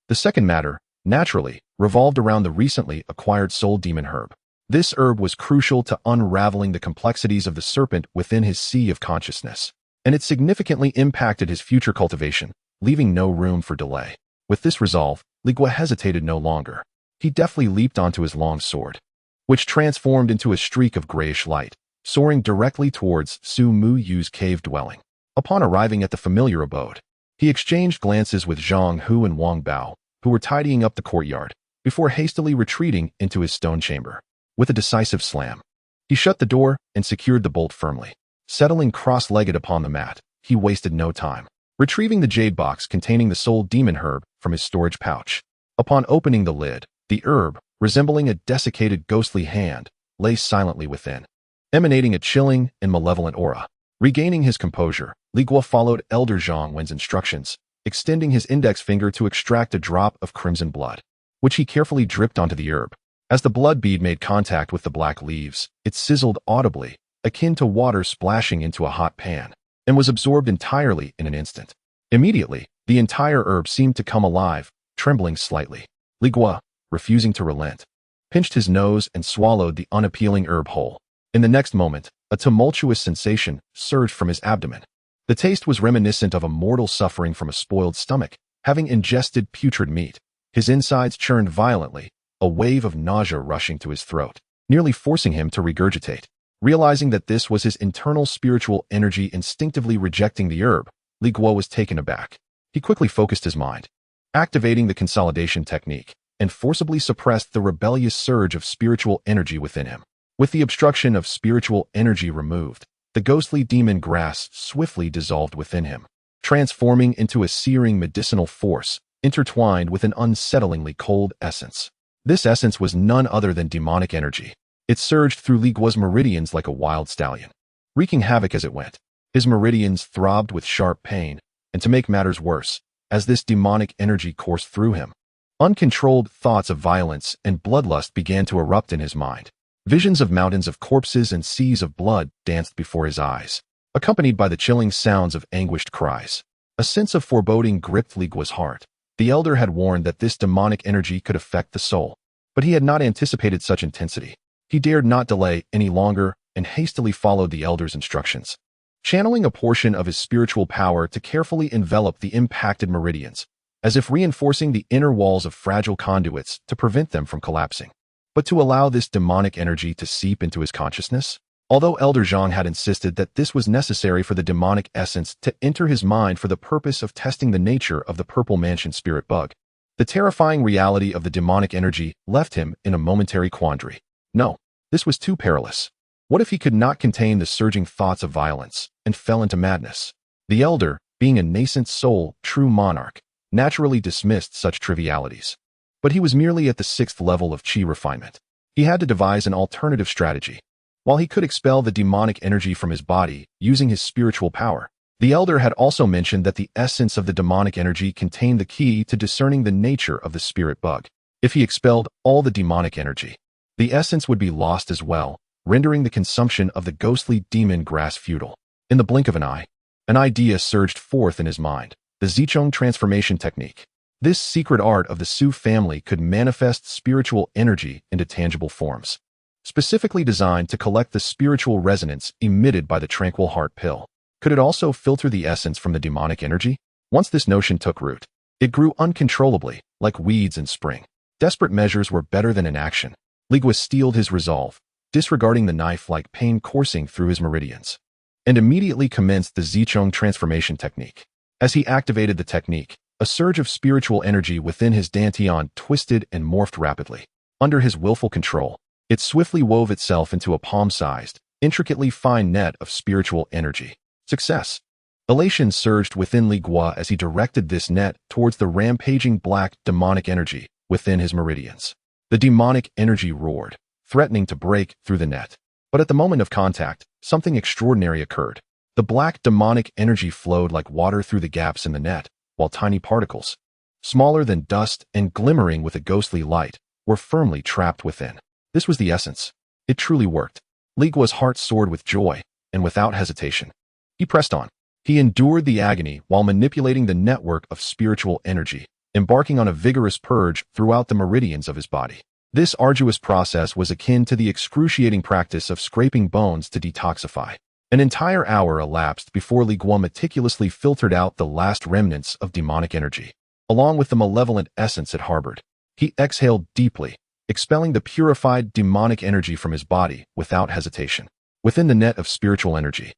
The second matter, naturally, revolved around the recently acquired soul demon herb. This herb was crucial to unraveling the complexities of the serpent within his sea of consciousness, and it significantly impacted his future cultivation, leaving no room for delay. With this resolve, Li Guo hesitated no longer. He deftly leaped onto his long sword, which transformed into a streak of grayish light, soaring directly towards Su Muyu's cave dwelling. Upon arriving at the familiar abode, he exchanged glances with Zhang Hu and Wang Bao, who were tidying up the courtyard, before hastily retreating into his stone chamber. With a decisive slam, he shut the door and secured the bolt firmly. Settling cross-legged upon the mat, he wasted no time, retrieving the jade box containing the soul demon herb from his storage pouch. Upon opening the lid, the herb, resembling a desiccated ghostly hand, lay silently within, emanating a chilling and malevolent aura. Regaining his composure, Li Guo followed Elder Zhang Wen's instructions, extending his index finger to extract a drop of crimson blood, which he carefully dripped onto the herb. As the blood bead made contact with the black leaves, it sizzled audibly, akin to water splashing into a hot pan, and was absorbed entirely in an instant. Immediately, the entire herb seemed to come alive, trembling slightly. Li Guo, refusing to relent, pinched his nose and swallowed the unappealing herb whole. In the next moment, a tumultuous sensation surged from his abdomen. The taste was reminiscent of a mortal suffering from a spoiled stomach, having ingested putrid meat. His insides churned violently, a wave of nausea rushing to his throat, nearly forcing him to regurgitate. Realizing that this was his internal spiritual energy instinctively rejecting the herb, Li Guo was taken aback. He quickly focused his mind, activating the consolidation technique, and forcibly suppressed the rebellious surge of spiritual energy within him. With the obstruction of spiritual energy removed, the ghostly demon grass swiftly dissolved within him, transforming into a searing medicinal force, intertwined with an unsettlingly cold essence. This essence was none other than demonic energy. It surged through Li Guo's meridians like a wild stallion, wreaking havoc as it went. His meridians throbbed with sharp pain, and to make matters worse, as this demonic energy coursed through him, uncontrolled thoughts of violence and bloodlust began to erupt in his mind. Visions of mountains of corpses and seas of blood danced before his eyes, accompanied by the chilling sounds of anguished cries. A sense of foreboding gripped Li Guo's heart. The elder had warned that this demonic energy could affect the soul, but he had not anticipated such intensity. He dared not delay any longer and hastily followed the elder's instructions, channeling a portion of his spiritual power to carefully envelop the impacted meridians, as if reinforcing the inner walls of fragile conduits to prevent them from collapsing. But to allow this demonic energy to seep into his consciousness? Although Elder Zhang had insisted that this was necessary for the demonic essence to enter his mind for the purpose of testing the nature of the Purple Mansion spirit bug, the terrifying reality of the demonic energy left him in a momentary quandary. No, this was too perilous. What if he could not contain the surging thoughts of violence and fell into madness? The elder, being a nascent soul, true monarch, naturally dismissed such trivialities. But he was merely at the 6th level of chi refinement. He had to devise an alternative strategy. While he could expel the demonic energy from his body using his spiritual power, the elder had also mentioned that the essence of the demonic energy contained the key to discerning the nature of the spirit bug. If he expelled all the demonic energy, the essence would be lost as well, rendering the consumption of the ghostly demon grass futile. In the blink of an eye, an idea surged forth in his mind: the Zichong transformation technique. This secret art of the Su family could manifest spiritual energy into tangible forms, specifically designed to collect the spiritual resonance emitted by the tranquil heart pill. Could it also filter the essence from the demonic energy? Once this notion took root, it grew uncontrollably, like weeds in spring. Desperate measures were better than inaction. Li Guo steeled his resolve, disregarding the knife-like pain coursing through his meridians, and immediately commenced the Zichong transformation technique. As he activated the technique, a surge of spiritual energy within his dantian twisted and morphed rapidly. Under his willful control, it swiftly wove itself into a palm-sized, intricately fine net of spiritual energy. Success! Elation surged within Li Guo as he directed this net towards the rampaging black demonic energy within his meridians. The demonic energy roared, threatening to break through the net. But at the moment of contact, something extraordinary occurred. The black demonic energy flowed like water through the gaps in the net, while tiny particles, smaller than dust and glimmering with a ghostly light, were firmly trapped within. This was the essence. It truly worked. Li Guo's heart soared with joy, and without hesitation, he pressed on. He endured the agony while manipulating the network of spiritual energy, embarking on a vigorous purge throughout the meridians of his body. This arduous process was akin to the excruciating practice of scraping bones to detoxify. An entire hour elapsed before Li Guo meticulously filtered out the last remnants of demonic energy, along with the malevolent essence it harbored. He exhaled deeply, expelling the purified demonic energy from his body without hesitation. Within the net of spiritual energy,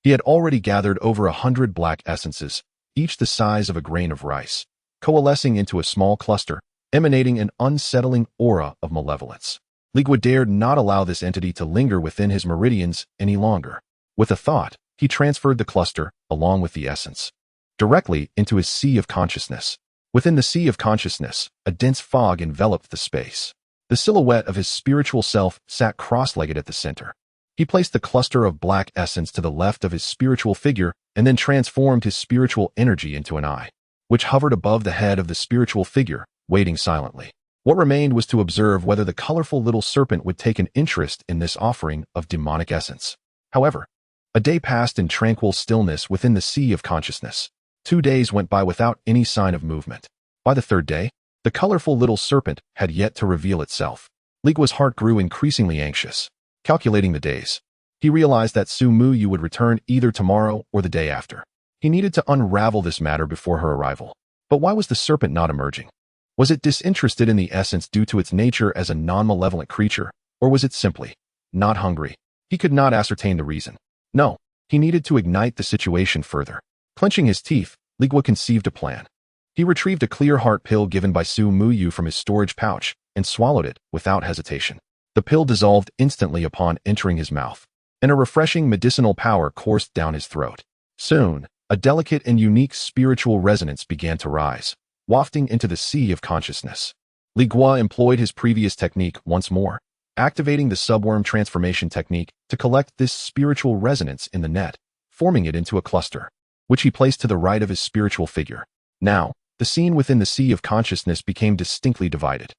he had already gathered over 100 black essences, each the size of a grain of rice, coalescing into a small cluster, emanating an unsettling aura of malevolence. Li Guo dared not allow this entity to linger within his meridians any longer. With a thought, he transferred the cluster, along with the essence, directly into his sea of consciousness. Within the sea of consciousness, a dense fog enveloped the space. The silhouette of his spiritual self sat cross-legged at the center. He placed the cluster of black essence to the left of his spiritual figure and then transformed his spiritual energy into an eye, which hovered above the head of the spiritual figure, waiting silently. What remained was to observe whether the colorful little serpent would take an interest in this offering of demonic essence. However, a day passed in tranquil stillness within the sea of consciousness. 2 days went by without any sign of movement. By the third day, the colorful little serpent had yet to reveal itself. Li Guo's heart grew increasingly anxious. Calculating the days, he realized that Su Muyu would return either tomorrow or the day after. He needed to unravel this matter before her arrival. But why was the serpent not emerging? Was it disinterested in the essence due to its nature as a non-malevolent creature, or was it simply not hungry? He could not ascertain the reason. No, he needed to ignite the situation further. Clenching his teeth, Li Guo conceived a plan. He retrieved a clear heart pill given by Su Muyu from his storage pouch and swallowed it without hesitation. The pill dissolved instantly upon entering his mouth, and a refreshing medicinal power coursed down his throat. Soon, a delicate and unique spiritual resonance began to rise, wafting into the sea of consciousness. Li Guo employed his previous technique once more, activating the subworm transformation technique to collect this spiritual resonance in the net, forming it into a cluster, which he placed to the right of his spiritual figure. Now, the scene within the sea of consciousness became distinctly divided.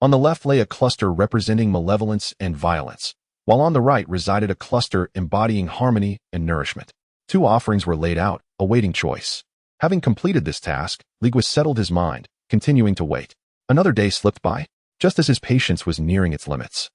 On the left lay a cluster representing malevolence and violence, while on the right resided a cluster embodying harmony and nourishment. 2 offerings were laid out, awaiting choice. Having completed this task, Li Guo settled his mind, continuing to wait. Another day slipped by, just as his patience was nearing its limits.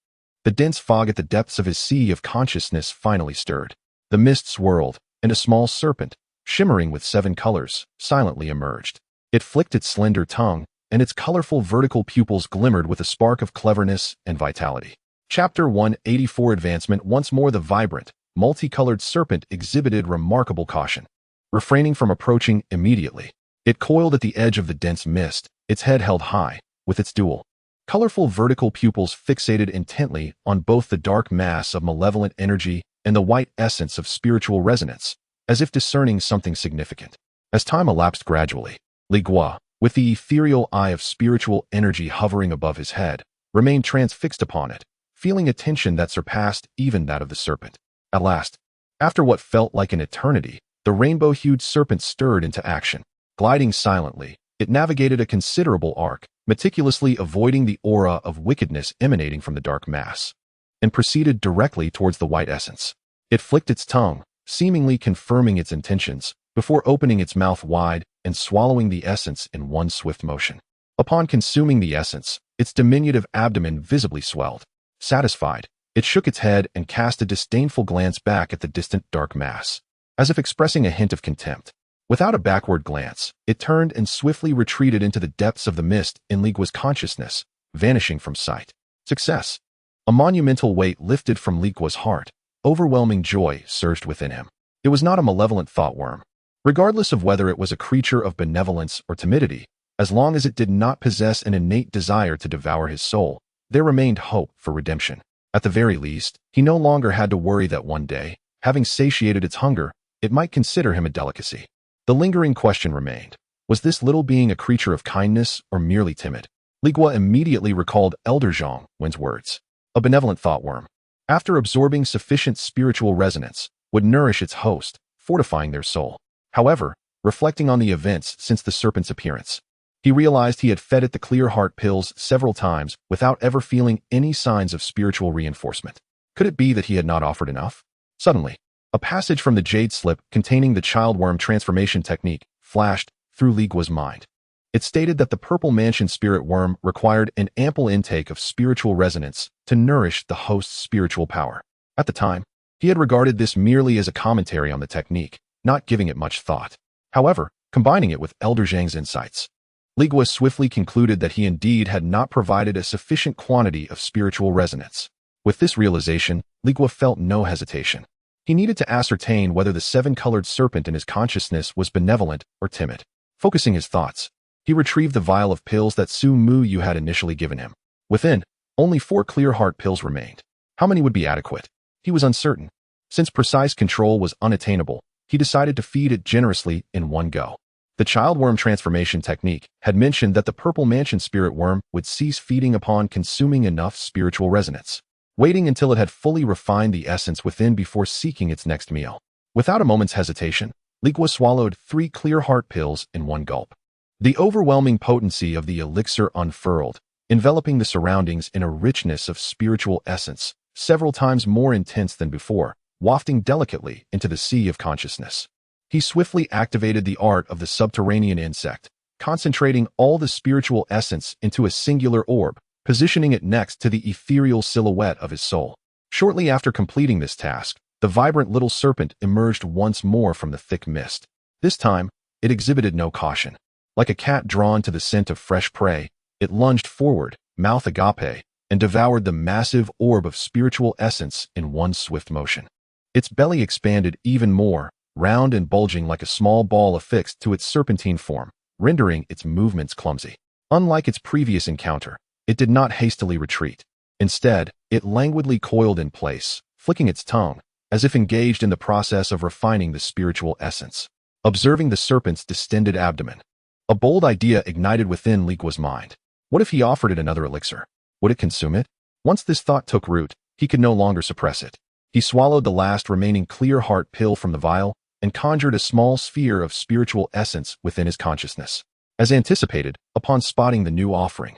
The dense fog at the depths of his sea of consciousness finally stirred. The mist swirled, and a small serpent, shimmering with 7 colors, silently emerged. It flicked its slender tongue, and its colorful vertical pupils glimmered with a spark of cleverness and vitality. Chapter 184 Advancement. Once more the vibrant, multicolored serpent exhibited remarkable caution. Refraining from approaching immediately, it coiled at the edge of the dense mist, its head held high, with its dual, colorful vertical pupils fixated intently on both the dark mass of malevolent energy and the white essence of spiritual resonance, as if discerning something significant. As time elapsed gradually, Li Guo, with the ethereal eye of spiritual energy hovering above his head, remained transfixed upon it, feeling a tension that surpassed even that of the serpent. At last, after what felt like an eternity, the rainbow-hued serpent stirred into action. Gliding silently, it navigated a considerable arc, meticulously avoiding the aura of wickedness emanating from the dark mass, and proceeded directly towards the white essence. It flicked its tongue, seemingly confirming its intentions, before opening its mouth wide and swallowing the essence in one swift motion. Upon consuming the essence, its diminutive abdomen visibly swelled. Satisfied, it shook its head and cast a disdainful glance back at the distant dark mass, as if expressing a hint of contempt. Without a backward glance, it turned and swiftly retreated into the depths of the mist in Li Guo's consciousness, vanishing from sight. Success! A monumental weight lifted from Li Guo's heart. Overwhelming joy surged within him. It was not a malevolent thoughtworm. Regardless of whether it was a creature of benevolence or timidity, as long as it did not possess an innate desire to devour his soul, there remained hope for redemption. At the very least, he no longer had to worry that one day, having satiated its hunger, it might consider him a delicacy. The lingering question remained. Was this little being a creature of kindness or merely timid? Li Guo immediately recalled Elder Zhang Wen's words. A benevolent thoughtworm, after absorbing sufficient spiritual resonance, would nourish its host, fortifying their soul. However, reflecting on the events since the serpent's appearance, he realized he had fed it the clear heart pills several times without ever feeling any signs of spiritual reinforcement. Could it be that he had not offered enough? Suddenly, a passage from the jade slip containing the childworm transformation technique flashed through Li Guo's mind. It stated that the purple mansion spirit worm required an ample intake of spiritual resonance to nourish the host's spiritual power. At the time, he had regarded this merely as a commentary on the technique, not giving it much thought. However, combining it with Elder Zhang's insights, Li Guo swiftly concluded that he indeed had not provided a sufficient quantity of spiritual resonance. With this realization, Li Guo felt no hesitation. He needed to ascertain whether the seven-colored serpent in his consciousness was benevolent or timid. Focusing his thoughts, he retrieved the vial of pills that Su Mu Yu had initially given him. Within, only 4 clear heart pills remained. How many would be adequate? He was uncertain. Since precise control was unattainable, he decided to feed it generously in one go. The childworm transformation technique had mentioned that the purple mansion spirit worm would cease feeding upon consuming enough spiritual resonance, waiting until it had fully refined the essence within before seeking its next meal. Without a moment's hesitation, Li Guo swallowed 3 clear heart pills in one gulp. The overwhelming potency of the elixir unfurled, enveloping the surroundings in a richness of spiritual essence, several times more intense than before, wafting delicately into the sea of consciousness. He swiftly activated the art of the subterranean insect, concentrating all the spiritual essence into a singular orb, positioning it next to the ethereal silhouette of his soul. Shortly after completing this task, the vibrant little serpent emerged once more from the thick mist. This time, it exhibited no caution. Like a cat drawn to the scent of fresh prey, it lunged forward, mouth agape, and devoured the massive orb of spiritual essence in one swift motion. Its belly expanded even more, round and bulging like a small ball affixed to its serpentine form, rendering its movements clumsy. Unlike its previous encounter, it did not hastily retreat. Instead, it languidly coiled in place, flicking its tongue, as if engaged in the process of refining the spiritual essence. Observing the serpent's distended abdomen, a bold idea ignited within Li Guo's mind. What if he offered it another elixir? Would it consume it? Once this thought took root, he could no longer suppress it. He swallowed the last remaining clear heart pill from the vial and conjured a small sphere of spiritual essence within his consciousness. As anticipated, upon spotting the new offering,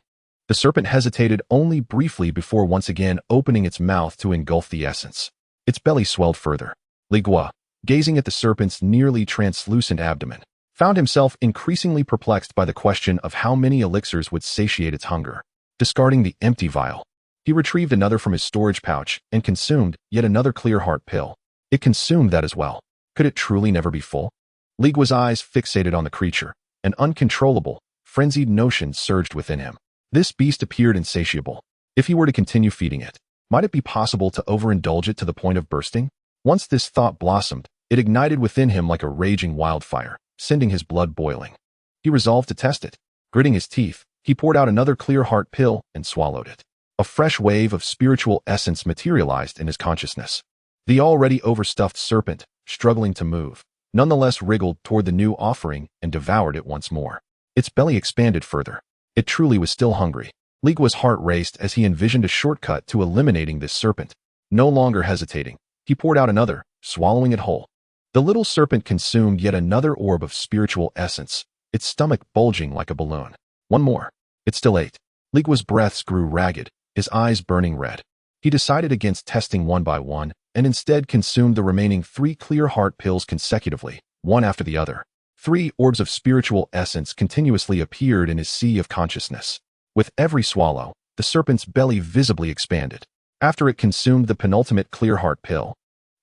the serpent hesitated only briefly before once again opening its mouth to engulf the essence. Its belly swelled further. Li Guo, gazing at the serpent's nearly translucent abdomen, found himself increasingly perplexed by the question of how many elixirs would satiate its hunger. Discarding the empty vial, he retrieved another from his storage pouch and consumed yet another clear heart pill. It consumed that as well. Could it truly never be full? Li Guo's eyes fixated on the creature. An uncontrollable, frenzied notion surged within him. This beast appeared insatiable. If he were to continue feeding it, might it be possible to overindulge it to the point of bursting? Once this thought blossomed, it ignited within him like a raging wildfire, sending his blood boiling. He resolved to test it. Gritting his teeth, he poured out another clear heart pill and swallowed it. A fresh wave of spiritual essence materialized in his consciousness. The already overstuffed serpent, struggling to move, nonetheless wriggled toward the new offering and devoured it once more. Its belly expanded further. It truly was still hungry. Li Guo's heart raced as he envisioned a shortcut to eliminating this serpent. No longer hesitating, he poured out another, swallowing it whole. The little serpent consumed yet another orb of spiritual essence, its stomach bulging like a balloon. One more. It still ate. Li Guo's breaths grew ragged, his eyes burning red. He decided against testing one by one, and instead consumed the remaining 3 clear heart pills consecutively, one after the other. 3 orbs of spiritual essence continuously appeared in his sea of consciousness. With every swallow, the serpent's belly visibly expanded. After it consumed the penultimate clear heart pill,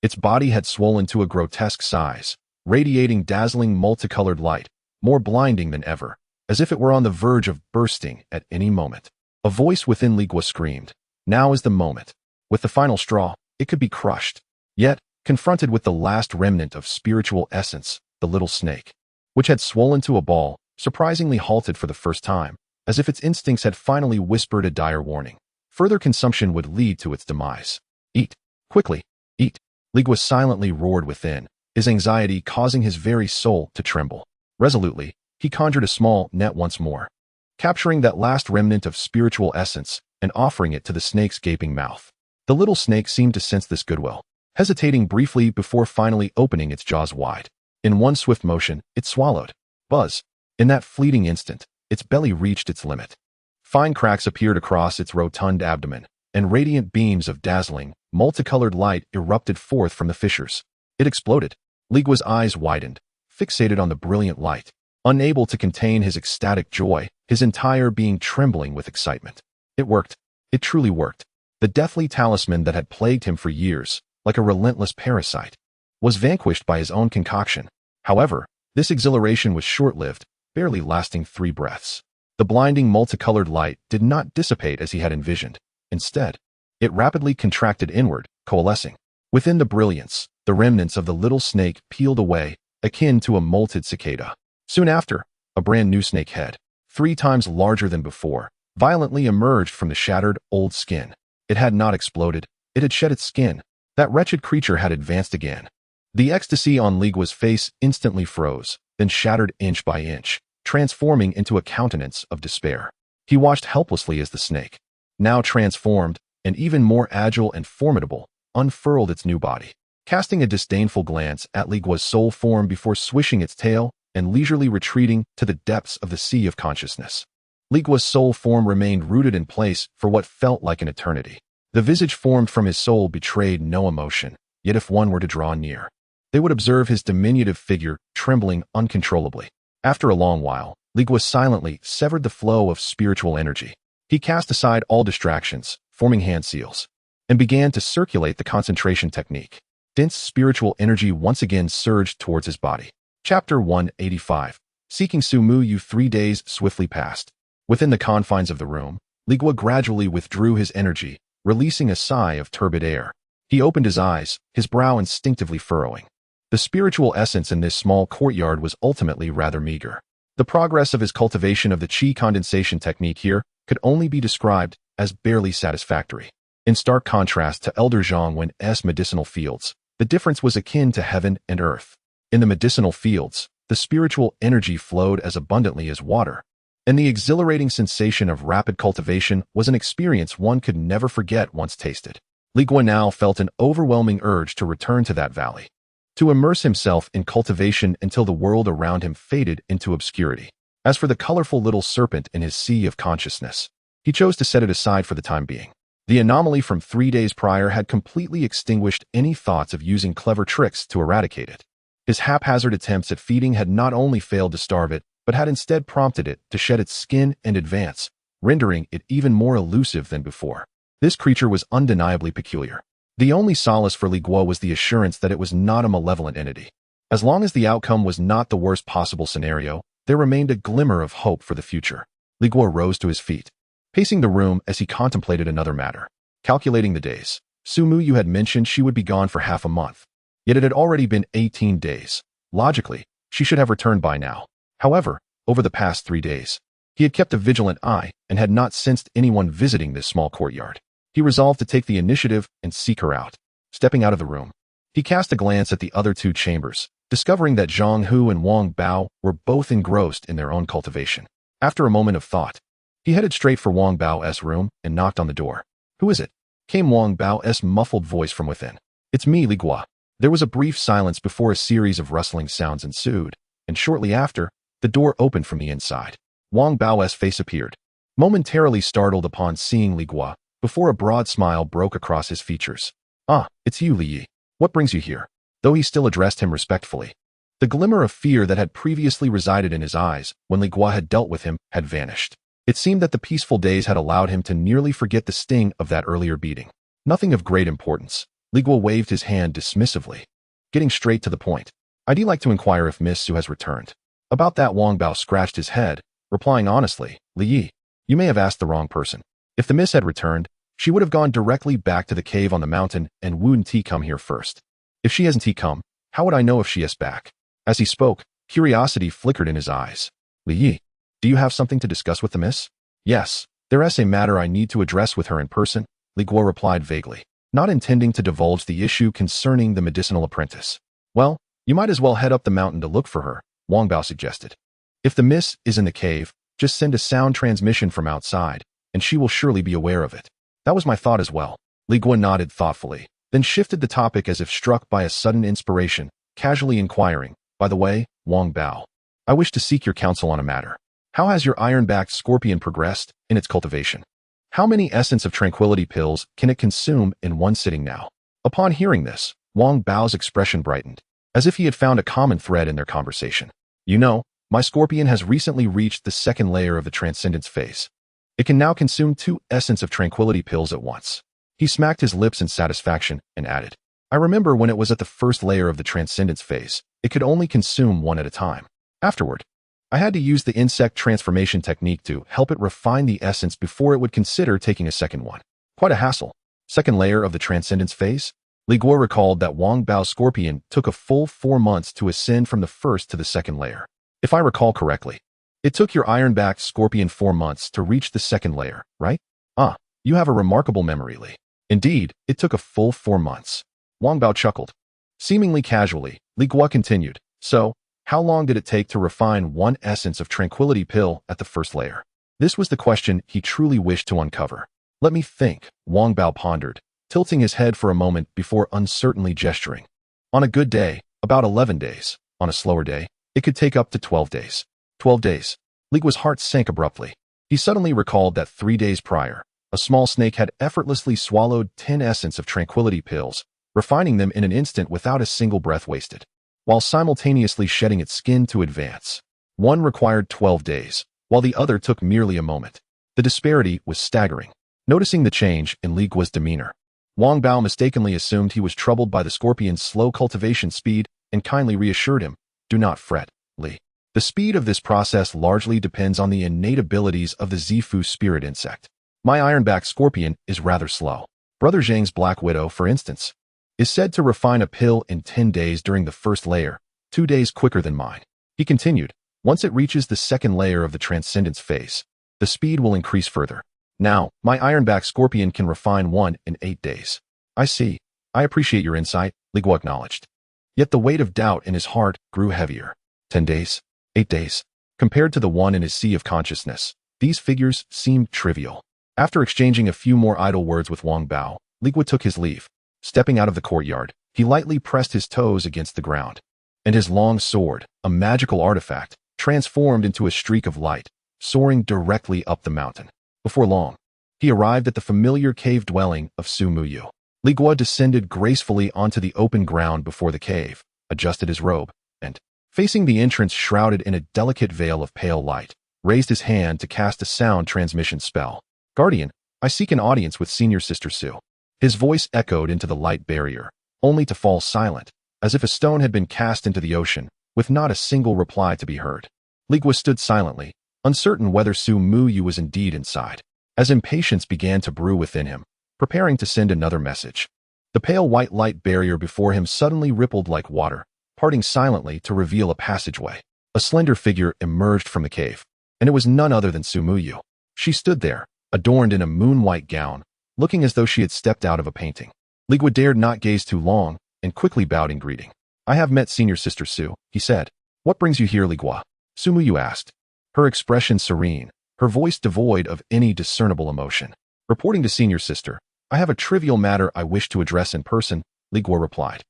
its body had swollen to a grotesque size, radiating dazzling multicolored light, more blinding than ever, as if it were on the verge of bursting at any moment. A voice within Li Guo screamed, "Now is the moment." With the final straw, it could be crushed. Yet, confronted with the last remnant of spiritual essence, the little snake, which had swollen to a ball, surprisingly halted for the first time, as if its instincts had finally whispered a dire warning. Further consumption would lead to its demise. Eat. Quickly. Eat. Li Guo silently roared within, his anxiety causing his very soul to tremble. Resolutely, he conjured a small net once more, capturing that last remnant of spiritual essence and offering it to the snake's gaping mouth. The little snake seemed to sense this goodwill, hesitating briefly before finally opening its jaws wide. In one swift motion, it swallowed. Buzz. In that fleeting instant, its belly reached its limit. Fine cracks appeared across its rotund abdomen, and radiant beams of dazzling, multicolored light erupted forth from the fissures. It exploded. Li Guo's eyes widened, fixated on the brilliant light, unable to contain his ecstatic joy, his entire being trembling with excitement. It worked. It truly worked. The deathly talisman that had plagued him for years, like a relentless parasite, was vanquished by his own concoction. However, this exhilaration was short-lived, barely lasting 3 breaths. The blinding multicolored light did not dissipate as he had envisioned. Instead, it rapidly contracted inward, coalescing. Within the brilliance, the remnants of the little snake peeled away, akin to a molted cicada. Soon after, a brand new snake head, 3 times larger than before, violently emerged from the shattered, old skin. It had not exploded, it had shed its skin. That wretched creature had advanced again. The ecstasy on Li Guo's face instantly froze, then shattered inch by inch, transforming into a countenance of despair. He watched helplessly as the snake, now transformed, and even more agile and formidable, unfurled its new body, casting a disdainful glance at Li Guo's soul form before swishing its tail and leisurely retreating to the depths of the sea of consciousness. Li Guo's soul form remained rooted in place for what felt like an eternity. The visage formed from his soul betrayed no emotion, yet if one were to draw near, they would observe his diminutive figure trembling uncontrollably. After a long while, Li Guo silently severed the flow of spiritual energy. He cast aside all distractions, forming hand seals, and began to circulate the concentration technique. Dense spiritual energy once again surged towards his body. Chapter 185. Seeking Su Mu Yu. 3 days swiftly passed. Within the confines of the room, Li Guo gradually withdrew his energy, releasing a sigh of turbid air. He opened his eyes, his brow instinctively furrowing. The spiritual essence in this small courtyard was ultimately rather meager. The progress of his cultivation of the qi condensation technique here could only be described as barely satisfactory. In stark contrast to Elder Zhang Wen's medicinal fields, the difference was akin to heaven and earth. In the medicinal fields, the spiritual energy flowed as abundantly as water, and the exhilarating sensation of rapid cultivation was an experience one could never forget once tasted. Li Guo now felt an overwhelming urge to return to that valley, to immerse himself in cultivation until the world around him faded into obscurity. As for the colorful little serpent in his sea of consciousness, he chose to set it aside for the time being. The anomaly from 3 days prior had completely extinguished any thoughts of using clever tricks to eradicate it. His haphazard attempts at feeding had not only failed to starve it, but had instead prompted it to shed its skin and advance, rendering it even more elusive than before. This creature was undeniably peculiar. The only solace for Li Guo was the assurance that it was not a malevolent entity. As long as the outcome was not the worst possible scenario, there remained a glimmer of hope for the future. Li Guo rose to his feet, pacing the room as he contemplated another matter. Calculating the days, Su Mu Yu had mentioned she would be gone for half a month. Yet it had already been 18 days. Logically, she should have returned by now. However, over the past 3 days, he had kept a vigilant eye and had not sensed anyone visiting this small courtyard. He resolved to take the initiative and seek her out. Stepping out of the room, he cast a glance at the other 2 chambers, discovering that Zhang Hu and Wang Bao were both engrossed in their own cultivation. After a moment of thought, He headed straight for Wang Bao's room and knocked on the door. "Who is it?" came Wang Bao's muffled voice from within. "It's me, Li Guo." There was a brief silence before a series of rustling sounds ensued, and shortly after, the door opened from the inside. Wang Bao's face appeared, momentarily startled upon seeing Li Guo, before a broad smile broke across his features. "Ah, it's you, Li Yi. What brings you here?" Though he still addressed him respectfully, the glimmer of fear that had previously resided in his eyes when Li Guo had dealt with him had vanished. It seemed that the peaceful days had allowed him to nearly forget the sting of that earlier beating. "Nothing of great importance." Li Guo waved his hand dismissively, getting straight to the point. "I'd like to inquire if Miss Su has returned." About that, Wang Bao scratched his head, replying honestly, "Li Yi, you may have asked the wrong person. If the Miss had returned, she would have gone directly back to the cave on the mountain and wouldn't he come here first. If she hasn't he come, how would I know if she is back?" As he spoke, curiosity flickered in his eyes. "Li Yi, do you have something to discuss with the Miss?" "Yes, there is a matter I need to address with her in person," Li Guo replied vaguely, not intending to divulge the issue concerning the medicinal apprentice. "Well, you might as well head up the mountain to look for her," Wang Bao suggested. "If the Miss is in the cave, just send a sound transmission from outside, and she will surely be aware of it." "That was my thought as well." Li Guo nodded thoughtfully, then shifted the topic as if struck by a sudden inspiration, casually inquiring, "By the way, Wang Bao, I wish to seek your counsel on a matter. How has your iron-backed scorpion progressed in its cultivation? How many essence of tranquility pills can it consume in one sitting now?" Upon hearing this, Wang Bao's expression brightened, as if he had found a common thread in their conversation. "You know, my scorpion has recently reached the second layer of the transcendence phase. It can now consume 2 essence of tranquility pills at once." He smacked his lips in satisfaction and added, "I remember when it was at the first layer of the transcendence phase, it could only consume 1 at a time. Afterward, I had to use the insect transformation technique to help it refine the essence before it would consider taking a second one. Quite a hassle." Second layer of the transcendence phase? Li Guo recalled that Wang Bao's scorpion took a full 4 months to ascend from the first to the second layer. "If I recall correctly, it took your iron-backed scorpion 4 months to reach the second layer, right?" "Ah, you have a remarkable memory, Li." "Indeed, it took a full 4 months." Wang Bao chuckled. Seemingly casually, Li Guo continued, "So, how long did it take to refine 1 essence of tranquility pill at the first layer?" This was the question he truly wished to uncover. "Let me think," Wang Bao pondered, tilting his head for a moment before uncertainly gesturing. "On a good day, about 11 days. On a slower day, it could take up to 12 days. 12 days. Li Guo's heart sank abruptly. He suddenly recalled that 3 days prior, a small snake had effortlessly swallowed 10 essence of tranquility pills, refining them in an instant without a single breath wasted, while simultaneously shedding its skin to advance. One required 12 days, while the other took merely a moment. The disparity was staggering. Noticing the change in Li Guo's demeanor, Wang Bao mistakenly assumed he was troubled by the scorpion's slow cultivation speed and kindly reassured him, "Do not fret, Li. The speed of this process largely depends on the innate abilities of the Zifu spirit insect. My iron-backed scorpion is rather slow. Brother Zhang's Black Widow, for instance, is said to refine a pill in 10 days during the first layer, 2 days quicker than mine." He continued, "Once it reaches the second layer of the transcendence phase, the speed will increase further. Now, my iron-backed scorpion can refine 1 in 8 days. "I see. I appreciate your insight," Li Guo acknowledged. Yet the weight of doubt in his heart grew heavier. 10 days? 8 days? Compared to the 1 in his sea of consciousness, these figures seemed trivial. After exchanging a few more idle words with Wang Bao, Li Guo took his leave. Stepping out of the courtyard, he lightly pressed his toes against the ground, and his long sword, a magical artifact, transformed into a streak of light, soaring directly up the mountain. Before long, he arrived at the familiar cave dwelling of Su Muyu. Li Guo descended gracefully onto the open ground before the cave, adjusted his robe, and, facing the entrance shrouded in a delicate veil of pale light, raised his hand to cast a sound transmission spell. "Guardian, I seek an audience with Senior Sister Su." His voice echoed into the light barrier, only to fall silent, as if a stone had been cast into the ocean, with not a single reply to be heard. Li Guo stood silently, uncertain whether Su Muyu was indeed inside, as impatience began to brew within him, preparing to send another message. The pale white light barrier before him suddenly rippled like water, parting silently to reveal a passageway. A slender figure emerged from the cave, and it was none other than Su Muyu. She stood there, adorned in a moon-white gown, looking as though she had stepped out of a painting. Li Guo dared not gaze too long, and quickly bowed in greeting. "I have met Senior Sister Su," he said. "What brings you here, Li Guo?" Su Muyu asked, her expression serene, her voice devoid of any discernible emotion. Reporting to senior sister, I have a trivial matter I wish to address in person, Li Guo replied.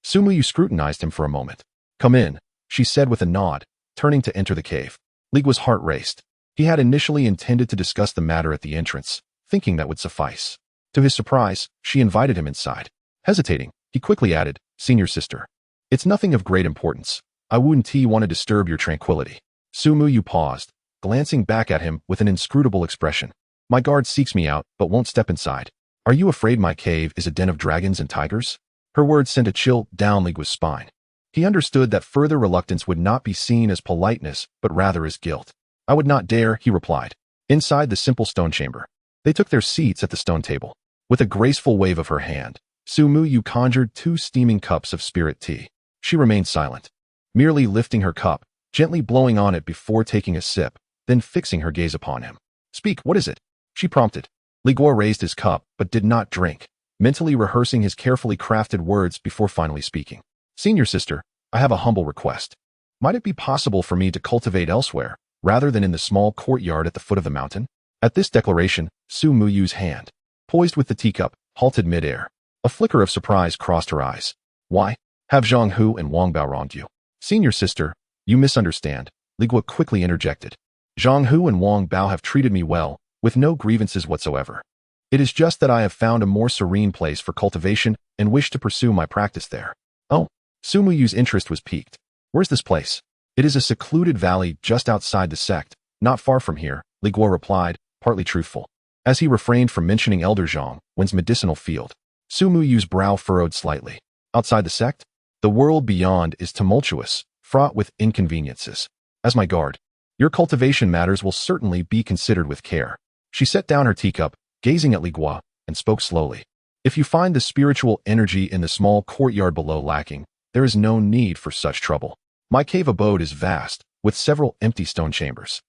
Sumuyu scrutinized him for a moment. Come in, she said with a nod, turning to enter the cave. Li Guo's heart raced. He had initially intended to discuss the matter at the entrance, thinking that would suffice. To his surprise, she invited him inside. Hesitating, he quickly added, Senior sister, it's nothing of great importance. I wouldn't want to disturb your tranquility. Sumuyu paused, glancing back at him with an inscrutable expression. My guard seeks me out, but won't step inside. Are you afraid my cave is a den of dragons and tigers? Her words sent a chill down Li Guo's spine. He understood that further reluctance would not be seen as politeness, but rather as guilt. I would not dare, he replied. Inside the simple stone chamber, they took their seats at the stone table. With a graceful wave of her hand, Sumuyu conjured 2 steaming cups of spirit tea. She remained silent, merely lifting her cup, gently blowing on it before taking a sip, then fixing her gaze upon him. Speak, what is it? She prompted. Li Guo raised his cup, but did not drink, mentally rehearsing his carefully crafted words before finally speaking. Senior sister, I have a humble request. Might it be possible for me to cultivate elsewhere, rather than in the small courtyard at the foot of the mountain? At this declaration, Sumuyu's hand, poised with the teacup, halted midair. A flicker of surprise crossed her eyes. Why? Have Zhang Hu and Wang Bao wronged you? Senior sister, you misunderstand, Li Guo quickly interjected. Zhang Hu and Wang Bao have treated me well, with no grievances whatsoever. It is just that I have found a more serene place for cultivation and wish to pursue my practice there. Oh, Sumuyu's interest was piqued. Where's this place? It is a secluded valley just outside the sect, not far from here, Li Guo replied, partly truthful. As he refrained from mentioning Elder Zhang Wen's medicinal field, Sumuyu's brow furrowed slightly. Outside the sect? The world beyond is tumultuous, fraught with inconveniences. As my guard, your cultivation matters will certainly be considered with care. She set down her teacup, gazing at Li Guo, and spoke slowly. If you find the spiritual energy in the small courtyard below lacking, there is no need for such trouble. My cave abode is vast, with several empty stone chambers.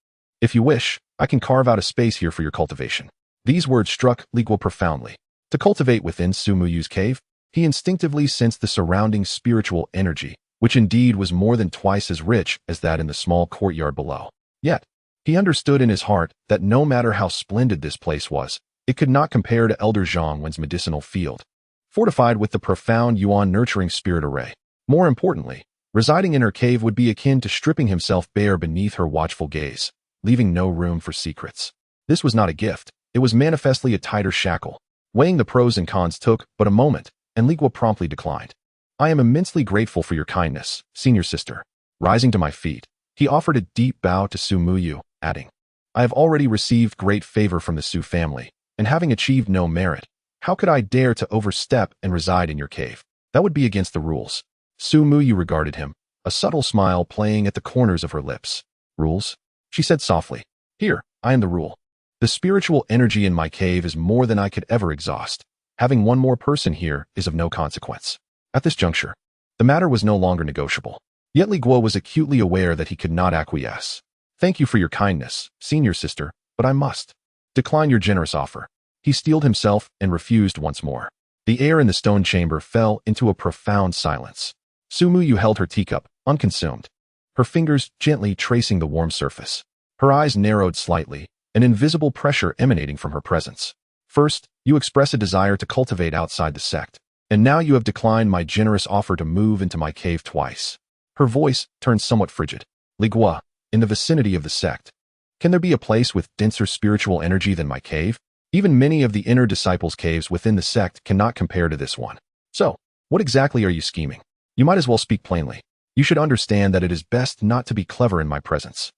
If you wish, I can carve out a space here for your cultivation. These words struck Li Guo profoundly. To cultivate within Sumuyu's cave, he instinctively sensed the surrounding spiritual energy, which indeed was more than twice as rich as that in the small courtyard below. Yet, he understood in his heart that no matter how splendid this place was, it could not compare to Elder Zhang Wen's medicinal field, fortified with the profound yuan-nurturing spirit array. More importantly, residing in her cave would be akin to stripping himself bare beneath her watchful gaze, leaving no room for secrets. This was not a gift, it was manifestly a tighter shackle. Weighing the pros and cons took but a moment, and Li Guo promptly declined. I am immensely grateful for your kindness, senior sister. Rising to my feet, he offered a deep bow to Sumuyu, adding, I have already received great favor from the Su family, and having achieved no merit, how could I dare to overstep and reside in your cave? That would be against the rules. Sumuyu regarded him, a subtle smile playing at the corners of her lips. Rules? She said softly. Here, I am the rule. The spiritual energy in my cave is more than I could ever exhaust. Having one more person here is of no consequence. At this juncture, the matter was no longer negotiable. Yet Li Guo was acutely aware that he could not acquiesce. Thank you for your kindness, senior sister, but I must decline your generous offer. He steeled himself and refused once more. The air in the stone chamber fell into a profound silence. Sumuyu held her teacup, unconsumed, her fingers gently tracing the warm surface. Her eyes narrowed slightly, an invisible pressure emanating from her presence. First, you express a desire to cultivate outside the sect, and now you have declined my generous offer to move into my cave twice. Her voice turned somewhat frigid. Li Guo, in the vicinity of the sect, can there be a place with denser spiritual energy than my cave? Even many of the inner disciples' caves within the sect cannot compare to this one. So, what exactly are you scheming? You might as well speak plainly. You should understand that it is best not to be clever in my presence.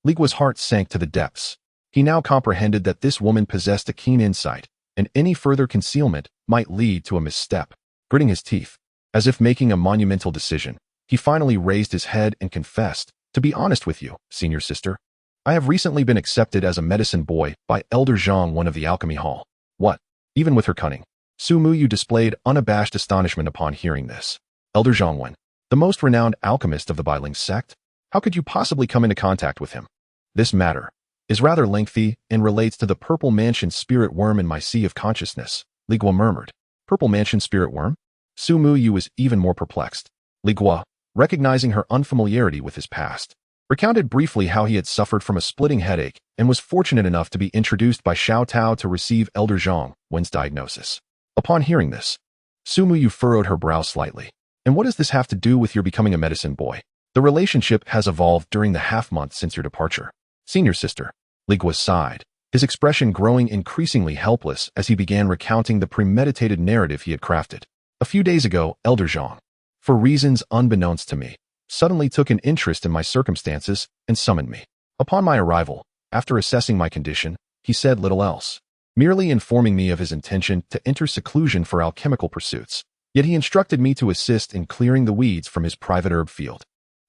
Li Guo's heart sank to the depths. He now comprehended that this woman possessed a keen insight, and any further concealment might lead to a misstep. Gritting his teeth, as if making a monumental decision, he finally raised his head and confessed, to be honest with you, senior sister, I have recently been accepted as a medicine boy by Elder Zhang Wen of the Alchemy Hall. What? Even with her cunning? Sumuyu displayed unabashed astonishment upon hearing this. Elder Zhang Wen, the most renowned alchemist of the Bailing sect? How could you possibly come into contact with him? This matter is rather lengthy and relates to the Purple Mansion spirit worm in my sea of consciousness, Li Guo murmured. Purple Mansion spirit worm? Sumuyu was even more perplexed. Li Guo, recognizing her unfamiliarity with his past, recounted briefly how he had suffered from a splitting headache and was fortunate enough to be introduced by Xiao Tao to receive Elder Zhang Wen's diagnosis. Upon hearing this, Su Muyu furrowed her brow slightly. And what does this have to do with your becoming a medicine boy? The relationship has evolved during the half-month since your departure. Senior sister, Li Guo sighed, his expression growing increasingly helpless as he began recounting the premeditated narrative he had crafted. A few days ago, Elder Zhang, for reasons unbeknownst to me, suddenly took an interest in my circumstances and summoned me. Upon my arrival, after assessing my condition, he said little else, merely informing me of his intention to enter seclusion for alchemical pursuits. Yet he instructed me to assist in clearing the weeds from his private herb field.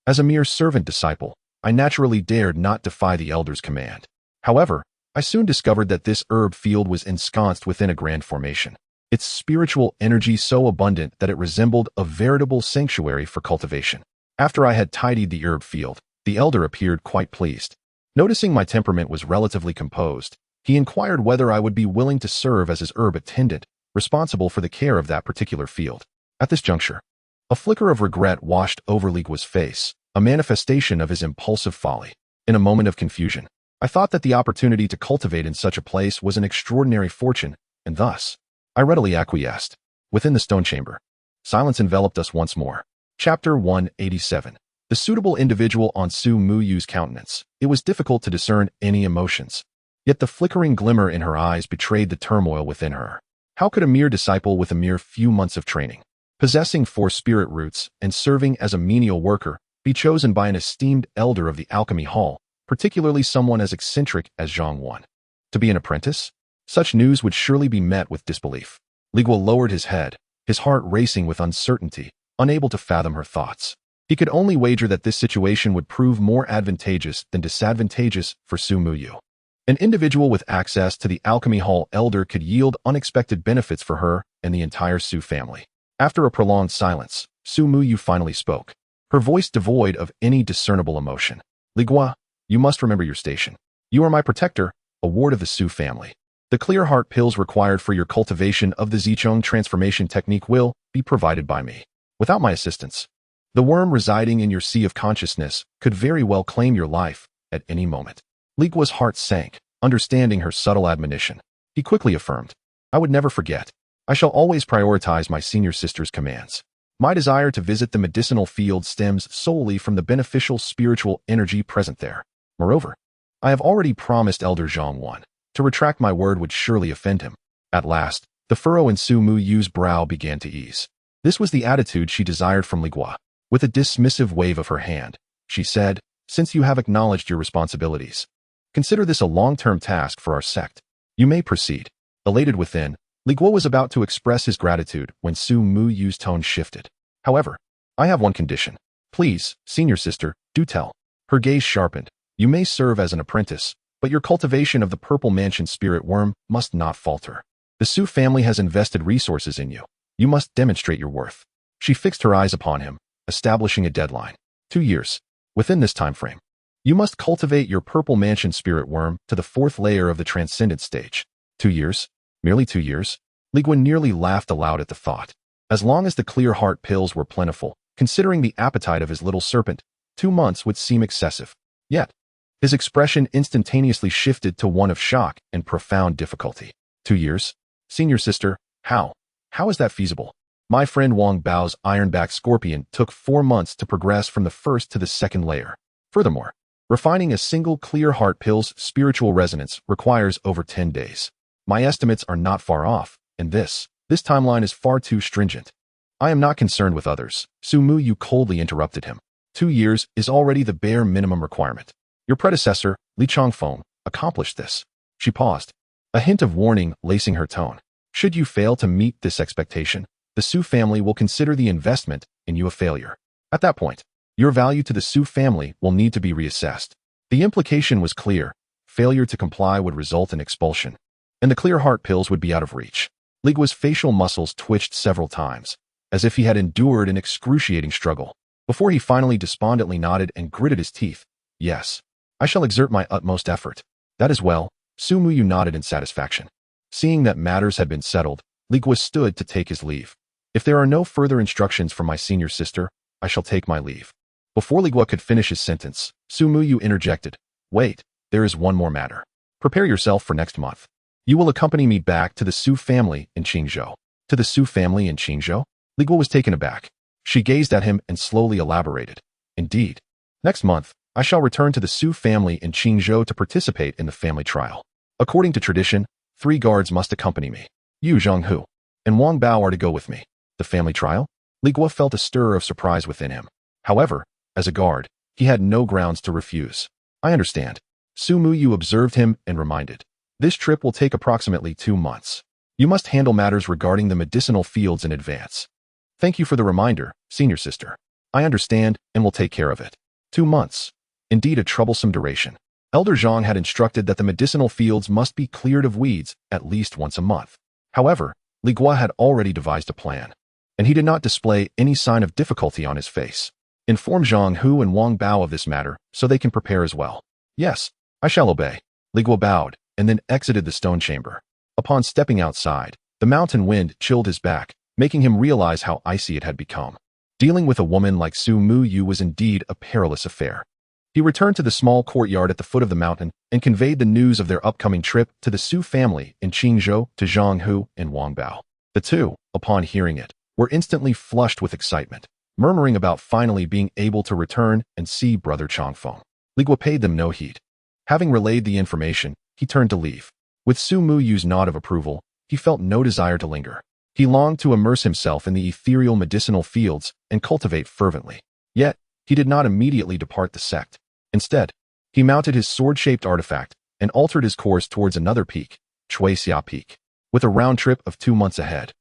As a mere servant disciple, I naturally dared not defy the elder's command. However, I soon discovered that this herb field was ensconced within a grand formation, its spiritual energy so abundant that it resembled a veritable sanctuary for cultivation. After I had tidied the herb field, the elder appeared quite pleased. Noticing my temperament was relatively composed, he inquired whether I would be willing to serve as his herb attendant, responsible for the care of that particular field. At this juncture, a flicker of regret washed over Li Guo's face, a manifestation of his impulsive folly. In a moment of confusion, I thought that the opportunity to cultivate in such a place was an extraordinary fortune, and thus, I readily acquiesced. Within the stone chamber, silence enveloped us once more. Chapter 187. The suitable individual on Su Muyu's countenance. It was difficult to discern any emotions. Yet the flickering glimmer in her eyes betrayed the turmoil within her. How could a mere disciple with a mere few months of training, possessing 4 spirit roots and serving as a menial worker, be chosen by an esteemed elder of the alchemy hall, particularly someone as eccentric as Zhang Wan? To be an apprentice? Such news would surely be met with disbelief. Li Guo lowered his head, his heart racing with uncertainty, unable to fathom her thoughts. He could only wager that this situation would prove more advantageous than disadvantageous for Su Muyu. An individual with access to the alchemy hall elder could yield unexpected benefits for her and the entire Su family. After a prolonged silence, Su Muyu finally spoke, her voice devoid of any discernible emotion. Li Guo, you must remember your station. You are my protector, a ward of the Su family. The clear heart pills required for your cultivation of the Zichong transformation technique will be provided by me. Without my assistance, the worm residing in your sea of consciousness could very well claim your life at any moment. Li Guo's heart sank, understanding her subtle admonition. He quickly affirmed, I would never forget. I shall always prioritize my senior sister's commands. My desire to visit the medicinal field stems solely from the beneficial spiritual energy present there. Moreover, I have already promised Elder Zhang Wan. To retract my word would surely offend him. At last, the furrow in Su Muyu's brow began to ease. This was the attitude she desired from Li Guo. With a dismissive wave of her hand, she said, since you have acknowledged your responsibilities, consider this a long-term task for our sect. You may proceed. Elated within, Li Guo was about to express his gratitude when Su Muyu's tone shifted. However, I have one condition. Please, senior sister, do tell. Her gaze sharpened. You may serve as an apprentice, but your cultivation of the Purple Mansion spirit worm must not falter. The Su family has invested resources in you. You must demonstrate your worth. She fixed her eyes upon him, establishing a deadline. 2 years. Within this time frame, you must cultivate your Purple Mansion spirit worm to the 4th layer of the transcended stage. 2 years? Merely 2 years? Li Guo nearly laughed aloud at the thought. As long as the clear heart pills were plentiful, considering the appetite of his little serpent, 2 months would seem excessive. Yet, his expression instantaneously shifted to one of shock and profound difficulty. 2 years? Senior sister, how? How is that feasible? My friend Wang Bao's ironback scorpion took 4 months to progress from the 1st to the 2nd layer. Furthermore, refining a single clear heart pill's spiritual resonance requires over 10 days. My estimates are not far off, and this timeline is far too stringent. I am not concerned with others. Su Muyu coldly interrupted him. 2 years is already the bare minimum requirement. Your predecessor, Li Changfeng, accomplished this. She paused, a hint of warning lacing her tone. Should you fail to meet this expectation, the Su family will consider the investment in you a failure. At that point, your value to the Su family will need to be reassessed. The implication was clear. Failure to comply would result in expulsion, and the clear heart pills would be out of reach. Li Guo's facial muscles twitched several times, as if he had endured an excruciating struggle, before he finally despondently nodded and gritted his teeth. Yes, I shall exert my utmost effort. That is well. Su Muyu nodded in satisfaction. Seeing that matters had been settled, Li Guo stood to take his leave. If there are no further instructions from my senior sister, I shall take my leave. Before Li Guo could finish his sentence, Su Muyu interjected, "Wait, there is one more matter. Prepare yourself for next month. You will accompany me back to the Su family in Qingzhou." To the Su family in Qingzhou? Li Guo was taken aback. She gazed at him and slowly elaborated. "Indeed. Next month, I shall return to the Su family in Qingzhou to participate in the family trial. According to tradition, 3 guards must accompany me. Yu Zhonghu and Wang Bao are to go with me." The family trial? Li Guo felt a stir of surprise within him. However, as a guard, he had no grounds to refuse. "I understand." Su Muyu observed him and reminded, "This trip will take approximately 2 months. You must handle matters regarding the medicinal fields in advance." "Thank you for the reminder, senior sister. I understand and will take care of it." 2 months. Indeed a troublesome duration. Elder Zhang had instructed that the medicinal fields must be cleared of weeds at least once a month. However, Li Guo had already devised a plan, and he did not display any sign of difficulty on his face. "Inform Zhonghu and Wang Bao of this matter so they can prepare as well." "Yes, I shall obey." Li Guo bowed and then exited the stone chamber. Upon stepping outside, the mountain wind chilled his back, making him realize how icy it had become. Dealing with a woman like Su Muyu was indeed a perilous affair. He returned to the small courtyard at the foot of the mountain and conveyed the news of their upcoming trip to the Su family in Qingzhou to Zhonghu and Wang Bao. The two, upon hearing it, were instantly flushed with excitement, murmuring about finally being able to return and see brother Changfeng. Li Guo paid them no heed. Having relayed the information, he turned to leave. With Su Muyu's nod of approval, he felt no desire to linger. He longed to immerse himself in the ethereal medicinal fields and cultivate fervently. Yet, he did not immediately depart the sect. Instead, he mounted his sword-shaped artifact and altered his course towards another peak, Chuixia Peak, with a round trip of 2 months ahead.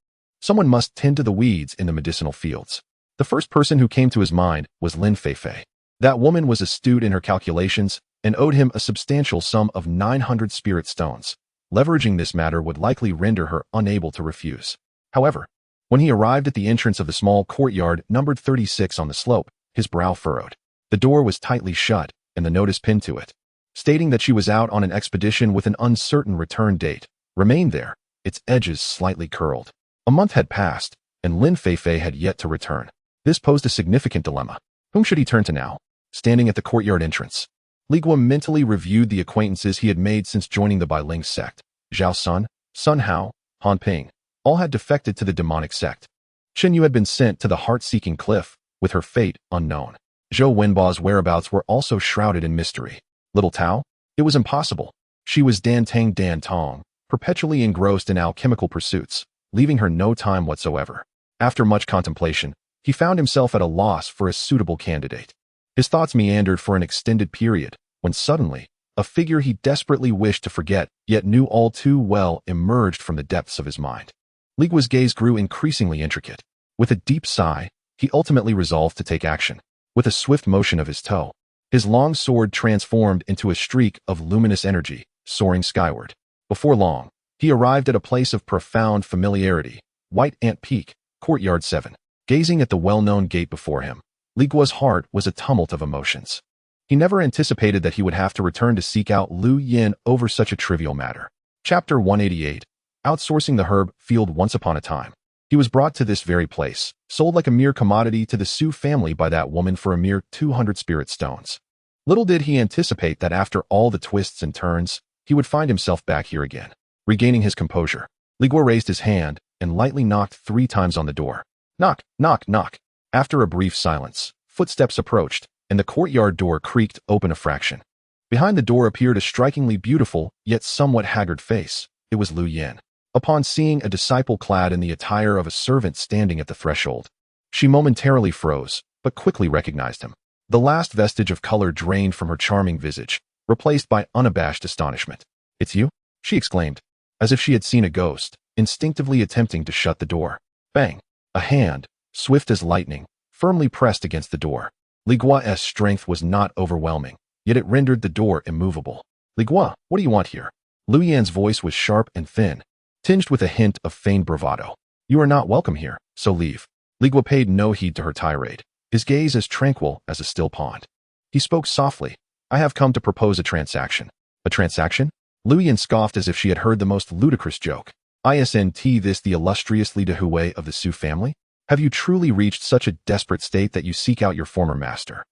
Someone must tend to the weeds in the medicinal fields. The first person who came to his mind was Lin Feifei. That woman was astute in her calculations and owed him a substantial sum of 900 spirit stones. Leveraging this matter would likely render her unable to refuse. However, when he arrived at the entrance of the small courtyard numbered 36 on the slope, his brow furrowed. The door was tightly shut, and the notice pinned to it, stating that she was out on an expedition with an uncertain return date, remained there, its edges slightly curled. A month had passed, and Lin Feifei had yet to return. This posed a significant dilemma. Whom should he turn to now? Standing at the courtyard entrance, Li Guo mentally reviewed the acquaintances he had made since joining the Bailing sect. Zhao Sun, Sun Hao, Han Ping, all had defected to the demonic sect. Chen Yu had been sent to the heart-seeking cliff, with her fate unknown. Zhou Wenba's whereabouts were also shrouded in mystery. Little Tao? It was impossible. She was Dan Tang Dan Tong, perpetually engrossed in alchemical pursuits, leaving her no time whatsoever. After much contemplation, he found himself at a loss for a suitable candidate. His thoughts meandered for an extended period, when suddenly, a figure he desperately wished to forget, yet knew all too well, emerged from the depths of his mind. Li Guo's gaze grew increasingly intricate. With a deep sigh, he ultimately resolved to take action. With a swift motion of his toe, his long sword transformed into a streak of luminous energy, soaring skyward. Before long, he arrived at a place of profound familiarity, White Ant Peak, Courtyard 7. Gazing at the well-known gate before him, Li Guo's heart was a tumult of emotions. He never anticipated that he would have to return to seek out Lu Yin over such a trivial matter. Chapter 188. Outsourcing the herb field. Once upon a time, he was brought to this very place, sold like a mere commodity to the Su family by that woman for a mere 200 spirit stones. Little did he anticipate that after all the twists and turns, he would find himself back here again. Regaining his composure, Li Guo raised his hand and lightly knocked 3 times on the door. Knock, knock, knock. After a brief silence, footsteps approached, and the courtyard door creaked open a fraction. Behind the door appeared a strikingly beautiful, yet somewhat haggard face. It was Lu Yin. Upon seeing a disciple clad in the attire of a servant standing at the threshold, she momentarily froze, but quickly recognized him. The last vestige of color drained from her charming visage, replaced by unabashed astonishment. "It's you?" she exclaimed, as if she had seen a ghost, instinctively attempting to shut the door. Bang! A hand, swift as lightning, firmly pressed against the door. Li Guo's strength was not overwhelming, yet it rendered the door immovable. "Li Guo, what do you want here?" Lu Yan's voice was sharp and thin, tinged with a hint of feigned bravado. "You are not welcome here, so leave." Li Guo paid no heed to her tirade, his gaze as tranquil as a still pond. He spoke softly. "I have come to propose a transaction." "A transaction?" Lu Yan scoffed as if she had heard the most ludicrous joke. "Isn't this the illustrious Li Hui of the Su family? Have you truly reached such a desperate state that you seek out your former master?"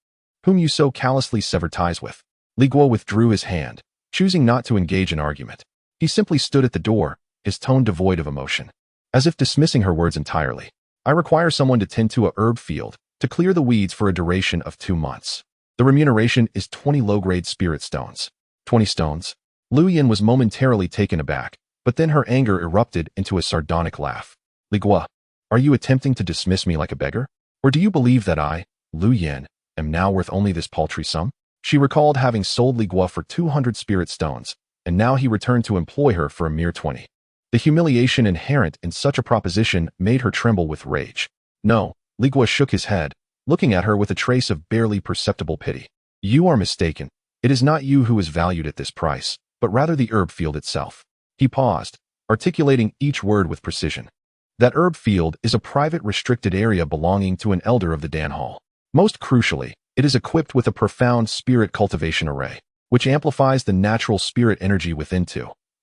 whom you so callously sever ties with. Li Guo withdrew his hand, choosing not to engage in argument. He simply stood at the door, his tone devoid of emotion, as if dismissing her words entirely. I require someone to tend to a herb field, to clear the weeds for a duration of 2 months. The remuneration is 20 low-grade spirit stones. 20 stones? Lu Yin was momentarily taken aback, but then her anger erupted into a sardonic laugh. Li Guo, are you attempting to dismiss me like a beggar? Or do you believe that I, Lu Yin, am now worth only this paltry sum? She recalled having sold Li Guo for 200 spirit stones, and now he returned to employ her for a mere 20. The humiliation inherent in such a proposition made her tremble with rage. No, Li Guo shook his head, looking at her with a trace of barely perceptible pity. You are mistaken. It is not you who is valued at this price, but rather the herb field itself. He paused, articulating each word with precision. That herb field is a private restricted area belonging to an elder of the Dan Hall. Most crucially, it is equipped with a profound spirit cultivation array, which amplifies the natural spirit energy within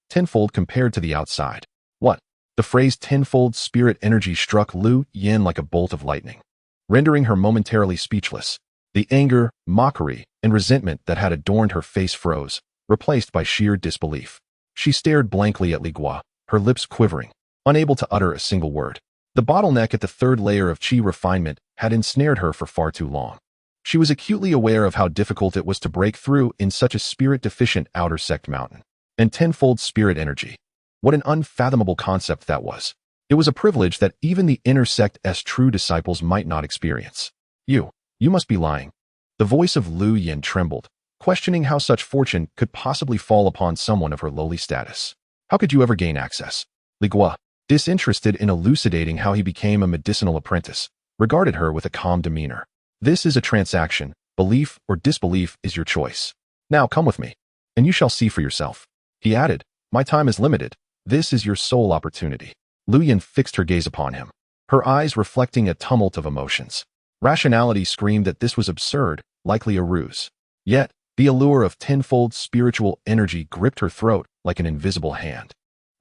tenfold compared to the outside. What? The phrase tenfold spirit energy struck Lu Yin like a bolt of lightning, rendering her momentarily speechless. The anger, mockery, and resentment that had adorned her face froze, replaced by sheer disbelief. She stared blankly at Li Guo, her lips quivering, unable to utter a single word. The bottleneck at the third layer of chi refinement had ensnared her for far too long. She was acutely aware of how difficult it was to break through in such a spirit-deficient outer sect mountain. And tenfold spirit energy. What an unfathomable concept that was. It was a privilege that even the inner sect's true disciples might not experience. You must be lying. The voice of Lu Yin trembled, questioning how such fortune could possibly fall upon someone of her lowly status. How could you ever gain access? Li Guo, disinterested in elucidating how he became a medicinal apprentice, regarded her with a calm demeanor. This is a transaction. Belief or disbelief is your choice. Now come with me, and you shall see for yourself. He added, my time is limited. This is your sole opportunity. Lu Yin fixed her gaze upon him, her eyes reflecting a tumult of emotions. Rationality screamed that this was absurd, likely a ruse. Yet, the allure of tenfold spiritual energy gripped her throat like an invisible hand,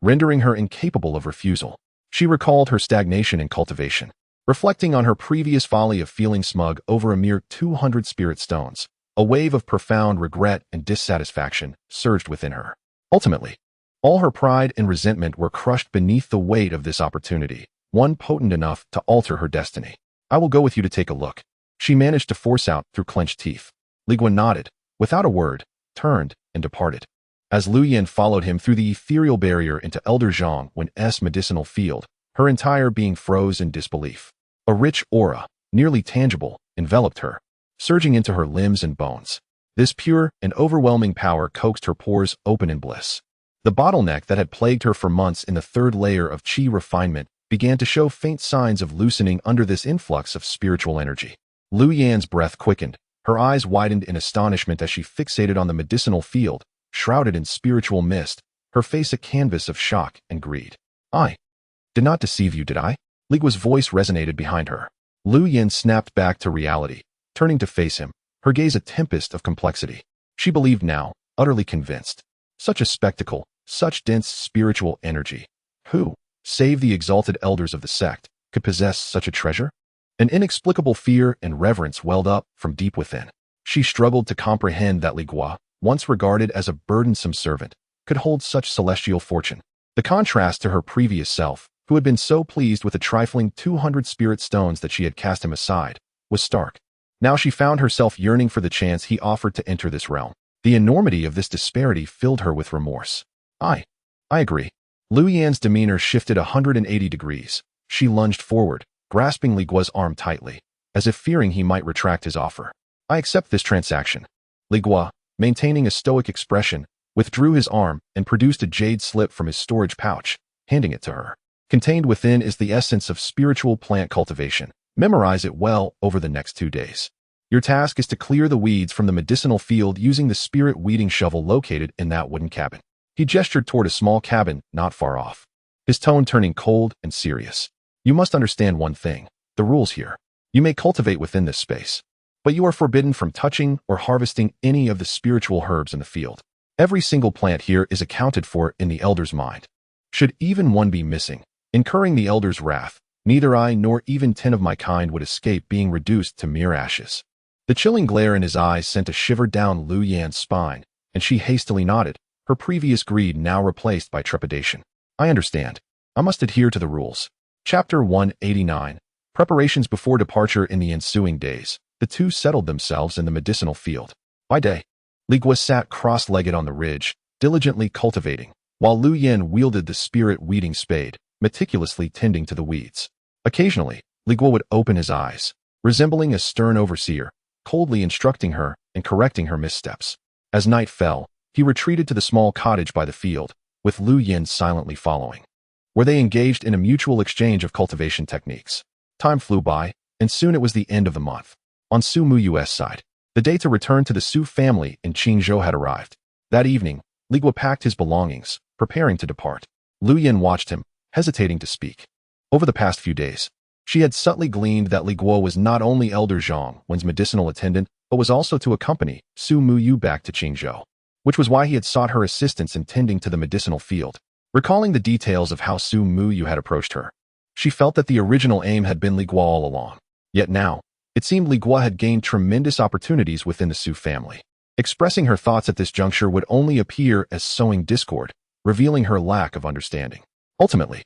rendering her incapable of refusal. She recalled her stagnation in cultivation, reflecting on her previous folly of feeling smug over a mere 200 spirit stones. A wave of profound regret and dissatisfaction surged within her. Ultimately, all her pride and resentment were crushed beneath the weight of this opportunity, one potent enough to alter her destiny. I will go with you to take a look. She managed to force out through clenched teeth. Li Guo nodded, without a word, turned, and departed. As Lu Yin followed him through the ethereal barrier into Elder Zhongwen's medicinal field, her entire being froze in disbelief. A rich aura, nearly tangible, enveloped her, surging into her limbs and bones. This pure and overwhelming power coaxed her pores open in bliss. The bottleneck that had plagued her for months in the third layer of chi refinement began to show faint signs of loosening under this influx of spiritual energy. Lu Yan's breath quickened, her eyes widened in astonishment as she fixated on the medicinal field, shrouded in spiritual mist, her face a canvas of shock and greed. I did not deceive you, did I? Li Guo's voice resonated behind her. Lu Yin snapped back to reality, turning to face him, her gaze a tempest of complexity. She believed now, utterly convinced. Such a spectacle, such dense spiritual energy. Who, save the exalted elders of the sect, could possess such a treasure? An inexplicable fear and reverence welled up from deep within. She struggled to comprehend that Li Guo, once regarded as a burdensome servant, could hold such celestial fortune. The contrast to her previous self, who had been so pleased with the trifling 200 spirit stones that she had cast him aside, was stark. Now she found herself yearning for the chance he offered to enter this realm. The enormity of this disparity filled her with remorse. I agree. Lu Yan's demeanor shifted 180 degrees. She lunged forward, grasping Li Guo's arm tightly, as if fearing he might retract his offer. I accept this transaction. Li Guo, maintaining a stoic expression, withdrew his arm and produced a jade slip from his storage pouch, handing it to her. Contained within is the essence of spiritual plant cultivation. Memorize it well over the next 2 days. Your task is to clear the weeds from the medicinal field using the spirit weeding shovel located in that wooden cabin. He gestured toward a small cabin not far off, his tone turning cold and serious. You must understand one thing, the rules here. You may cultivate within this space, but you are forbidden from touching or harvesting any of the spiritual herbs in the field. Every single plant here is accounted for in the elder's mind. Should even one be missing, incurring the elder's wrath, neither I nor even 10 of my kind would escape being reduced to mere ashes. The chilling glare in his eyes sent a shiver down Lu Yan's spine, and she hastily nodded, her previous greed now replaced by trepidation. I understand. I must adhere to the rules. Chapter 189. Preparations before departure. In the ensuing days, the two settled themselves in the medicinal field. By day, Li Guo sat cross-legged on the ridge, diligently cultivating, while Lu Yan wielded the spirit-weeding spade, meticulously tending to the weeds. Occasionally, Li Guo would open his eyes, resembling a stern overseer, coldly instructing her and correcting her missteps. As night fell, he retreated to the small cottage by the field, with Lu Yan silently following, where they engaged in a mutual exchange of cultivation techniques. Time flew by, and soon it was the end of the month. On Su Muyu's side, the day to return to the Su family in Qingzhou had arrived. That evening, Li Guo packed his belongings, preparing to depart. Lu Yan watched him, hesitating to speak. Over the past few days, she had subtly gleaned that Li Guo was not only Elder Zhongwen's medicinal attendant, but was also to accompany Su Muyu back to Qingzhou, which was why he had sought her assistance in tending to the medicinal field. Recalling the details of how Su Muyu had approached her, she felt that the original aim had been Li Guo all along. Yet now, it seemed Li Guo had gained tremendous opportunities within the Su family. Expressing her thoughts at this juncture would only appear as sowing discord, revealing her lack of understanding. Ultimately,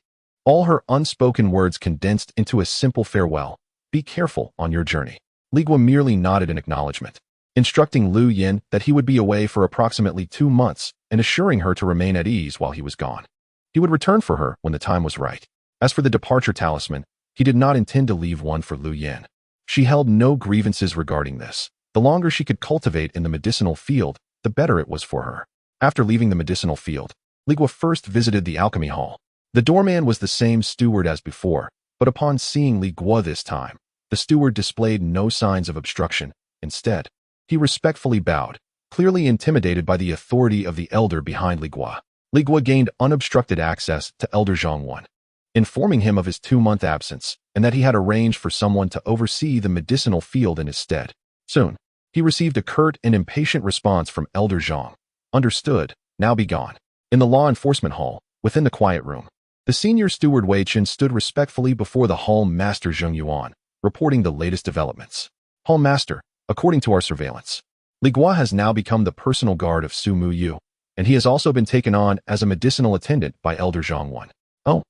all her unspoken words condensed into a simple farewell. Be careful on your journey. Li Guo merely nodded in acknowledgement, instructing Lu Yan that he would be away for approximately 2 months and assuring her to remain at ease while he was gone. He would return for her when the time was right. As for the departure talisman, he did not intend to leave one for Lu Yan. She held no grievances regarding this. The longer she could cultivate in the medicinal field, the better it was for her. After leaving the medicinal field, Li Guo first visited the alchemy hall. The doorman was the same steward as before, but upon seeing Li Guo this time, the steward displayed no signs of obstruction. Instead, he respectfully bowed, clearly intimidated by the authority of the elder behind Li Guo. Li Guo gained unobstructed access to Elder Zhongwen, informing him of his 2-month absence and that he had arranged for someone to oversee the medicinal field in his stead. Soon, he received a curt and impatient response from Elder Zhong. Understood, now be gone. In the law enforcement hall, within the quiet room, the senior steward Wei Chen stood respectfully before the hall master Zheng Yuan, reporting the latest developments. Hall master, according to our surveillance, Li Guo has now become the personal guard of Su Muyu, and he has also been taken on as a medicinal attendant by Elder Zhongwen. Oh.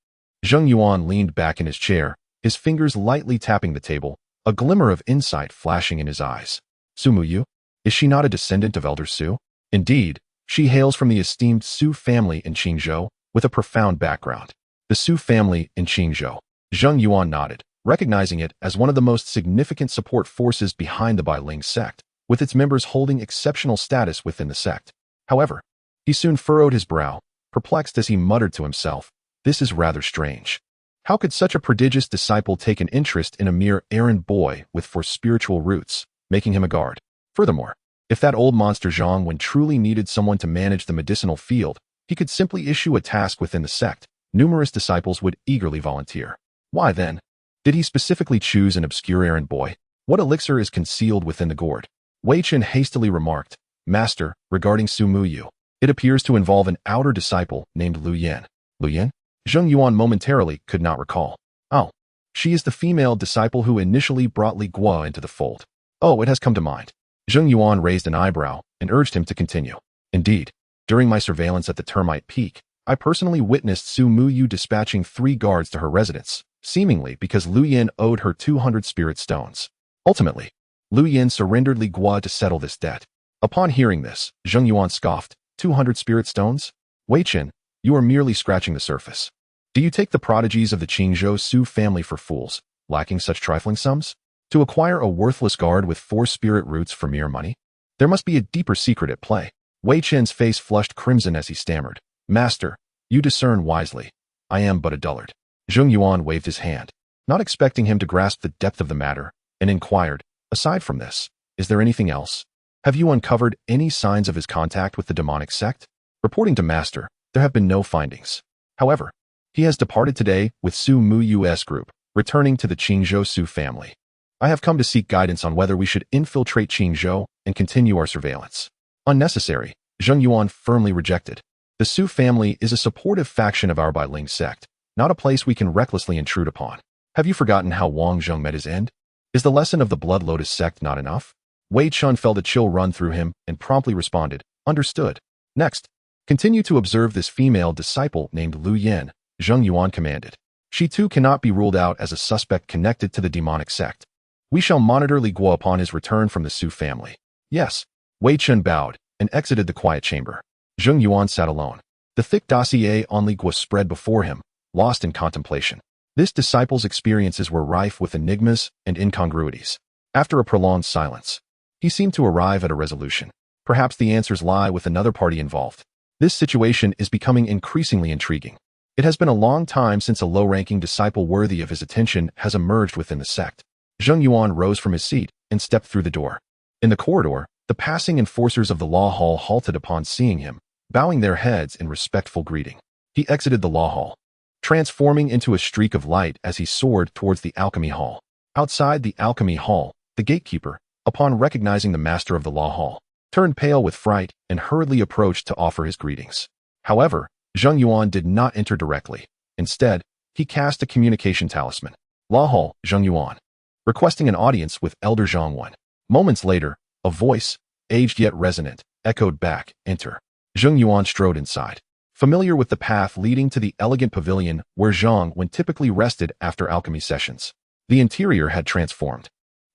Zheng Yuan leaned back in his chair, his fingers lightly tapping the table, a glimmer of insight flashing in his eyes. Su Muyu? Is she not a descendant of Elder Su? Indeed, she hails from the esteemed Su family in Qingzhou, with a profound background. The Su family in Qingzhou. Zheng Yuan nodded, recognizing it as one of the most significant support forces behind the Bailing sect, with its members holding exceptional status within the sect. However, he soon furrowed his brow, perplexed as he muttered to himself, "This is rather strange. How could such a prodigious disciple take an interest in a mere errand boy with for spiritual roots, making him a guard? Furthermore, if that old monster Zhongwen truly needed someone to manage the medicinal field, he could simply issue a task within the sect. Numerous disciples would eagerly volunteer. Why then did he specifically choose an obscure errand boy? What elixir is concealed within the gourd?" Wei Chen hastily remarked, "Master, regarding Su Muyu, it appears to involve an outer disciple named Lu Yan." Lu Yan? Zheng Yuan momentarily could not recall. Oh, she is the female disciple who initially brought Li Guo into the fold. Oh, it has come to mind. Zheng Yuan raised an eyebrow and urged him to continue. Indeed, during my surveillance at the Termite Peak, I personally witnessed Su Muyu dispatching 3 guards to her residence, seemingly because Lu Yan owed her 200 spirit stones. Ultimately, Lu Yan surrendered Li Guo to settle this debt. Upon hearing this, Zheng Yuan scoffed, 200 spirit stones? Wei Chen, you are merely scratching the surface. Do you take the prodigies of the Qingzhou Su family for fools, lacking such trifling sums? To acquire a worthless guard with 4 spirit roots for mere money? There must be a deeper secret at play. Wei Chen's face flushed crimson as he stammered. Master, you discern wisely. I am but a dullard. Zheng Yuan waved his hand, not expecting him to grasp the depth of the matter, and inquired, aside from this, is there anything else? Have you uncovered any signs of his contact with the demonic sect? Reporting to Master, there have been no findings. However, he has departed today with Su Muyu's group, returning to the Qingzhou Su family. I have come to seek guidance on whether we should infiltrate Qingzhou and continue our surveillance. Unnecessary, Zheng Yuan firmly rejected. The Su family is a supportive faction of our Bailing sect, not a place we can recklessly intrude upon. Have you forgotten how Wang Zheng met his end? Is the lesson of the Blood Lotus sect not enough? Wei Chun felt a chill run through him and promptly responded, "Understood." Next, continue to observe this female disciple named Lu Yen, Zheng Yuan commanded. She too cannot be ruled out as a suspect connected to the demonic sect. We shall monitor Li Guo upon his return from the Su family. Yes. Wei Chun bowed and exited the quiet chamber. Zheng Yuan sat alone. The thick dossier on Li Guo spread before him, lost in contemplation. This disciple's experiences were rife with enigmas and incongruities. After a prolonged silence, he seemed to arrive at a resolution. Perhaps the answers lie with another party involved. This situation is becoming increasingly intriguing. It has been a long time since a low-ranking disciple worthy of his attention has emerged within the sect. Zheng Yuan rose from his seat and stepped through the door. In the corridor, the passing enforcers of the law hall halted upon seeing him, bowing their heads in respectful greeting. He exited the law hall, transforming into a streak of light as he soared towards the alchemy hall. Outside the alchemy hall, the gatekeeper, upon recognizing the master of the law hall, turned pale with fright and hurriedly approached to offer his greetings. However, Zheng Yuan did not enter directly. Instead, he cast a communication talisman. Law hall, Zheng Yuan, requesting an audience with Elder Zhang Wen. Moments later, a voice, aged yet resonant, echoed back, "Enter." Zheng Yuan strode inside, familiar with the path leading to the elegant pavilion where Zhang Wen typically rested after alchemy sessions. The interior had transformed.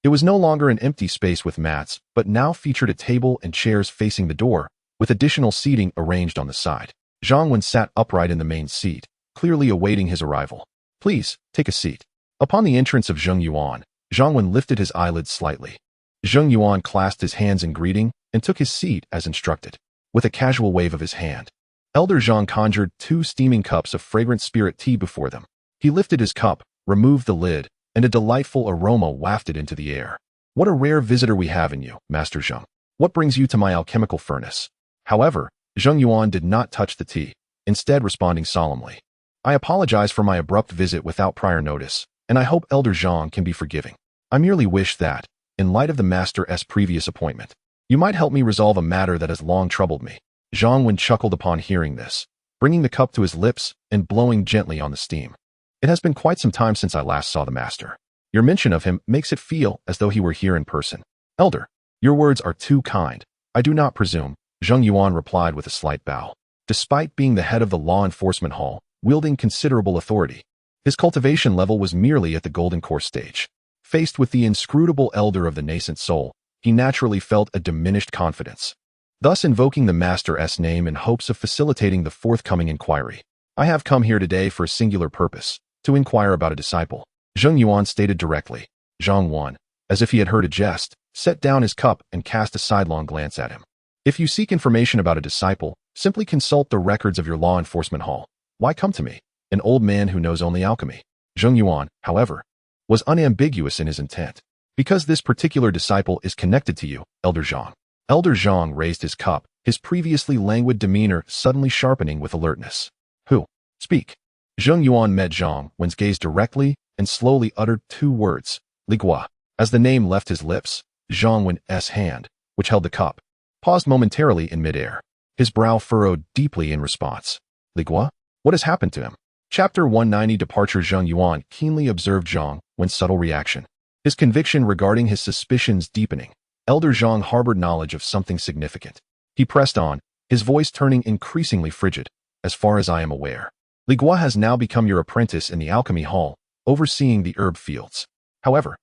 It was no longer an empty space with mats, but now featured a table and chairs facing the door, with additional seating arranged on the side. Zhang Wen sat upright in the main seat, clearly awaiting his arrival. "Please, take a seat." Upon the entrance of Zheng Yuan, Zhang Wen lifted his eyelids slightly. Zheng Yuan clasped his hands in greeting and took his seat as instructed. With a casual wave of his hand, Elder Zhang conjured 2 steaming cups of fragrant spirit tea before them. He lifted his cup, removed the lid, and a delightful aroma wafted into the air. "What a rare visitor we have in you, Master Zheng. What brings you to my alchemical furnace?" However, Zheng Yuan did not touch the tea, instead responding solemnly, "I apologize for my abrupt visit without prior notice, and I hope Elder Zhang can be forgiving. I merely wish that, in light of the Master's previous appointment, you might help me resolve a matter that has long troubled me." Zhang Wen chuckled upon hearing this, bringing the cup to his lips and blowing gently on the steam. "It has been quite some time since I last saw the Master. Your mention of him makes it feel as though he were here in person." "Elder, your words are too kind. I do not presume," Zheng Yuan replied with a slight bow. Despite being the head of the law enforcement hall, wielding considerable authority, his cultivation level was merely at the golden core stage. Faced with the inscrutable elder of the nascent soul, he naturally felt a diminished confidence, thus invoking the Master's name in hopes of facilitating the forthcoming inquiry. "I have come here today for a singular purpose, to inquire about a disciple," Zheng Yuan stated directly. Zhang Wen, as if he had heard a jest, set down his cup and cast a sidelong glance at him. "If you seek information about a disciple, simply consult the records of your law enforcement hall. Why come to me, an old man who knows only alchemy?" Zheng Yuan, however, was unambiguous in his intent. "Because this particular disciple is connected to you, Elder Zhang." Elder Zhang raised his cup, his previously languid demeanor suddenly sharpening with alertness. "Who? Speak." Zheng Yuan met Zhang Wen's gaze directly and slowly uttered 2 words, "Li Guo." As the name left his lips, Zhang Wen's hand, which held the cup, paused momentarily in midair. His brow furrowed deeply in response. "Li Guo? What has happened to him?" Chapter 190 Departure. Zheng Yuan keenly observed Zhang Wen's subtle reaction, his conviction regarding his suspicions deepening. Elder Zhang harbored knowledge of something significant. He pressed on, his voice turning increasingly frigid. "As far as I am aware, Li Guo has now become your apprentice in the alchemy hall, overseeing the herb fields. However,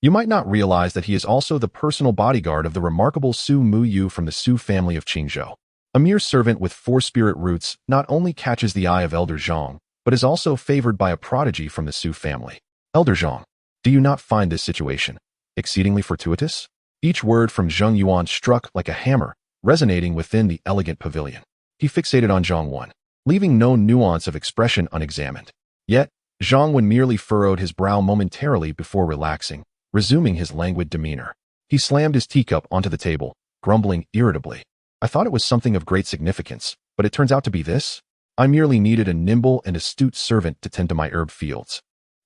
you might not realize that he is also the personal bodyguard of the remarkable Su Muyu from the Su family of Qingzhou. A mere servant with 4 spirit roots not only catches the eye of Elder Zhang, but is also favored by a prodigy from the Su family. Elder Zhang, do you not find this situation exceedingly fortuitous?" Each word from Zheng Yuan struck like a hammer, resonating within the elegant pavilion. He fixated on Zhang Wen, leaving no nuance of expression unexamined. Yet, Zhang Wen merely furrowed his brow momentarily before relaxing, resuming his languid demeanor. He slammed his teacup onto the table, grumbling irritably. "I thought it was something of great significance, but it turns out to be this? I merely needed a nimble and astute servant to tend to my herb fields.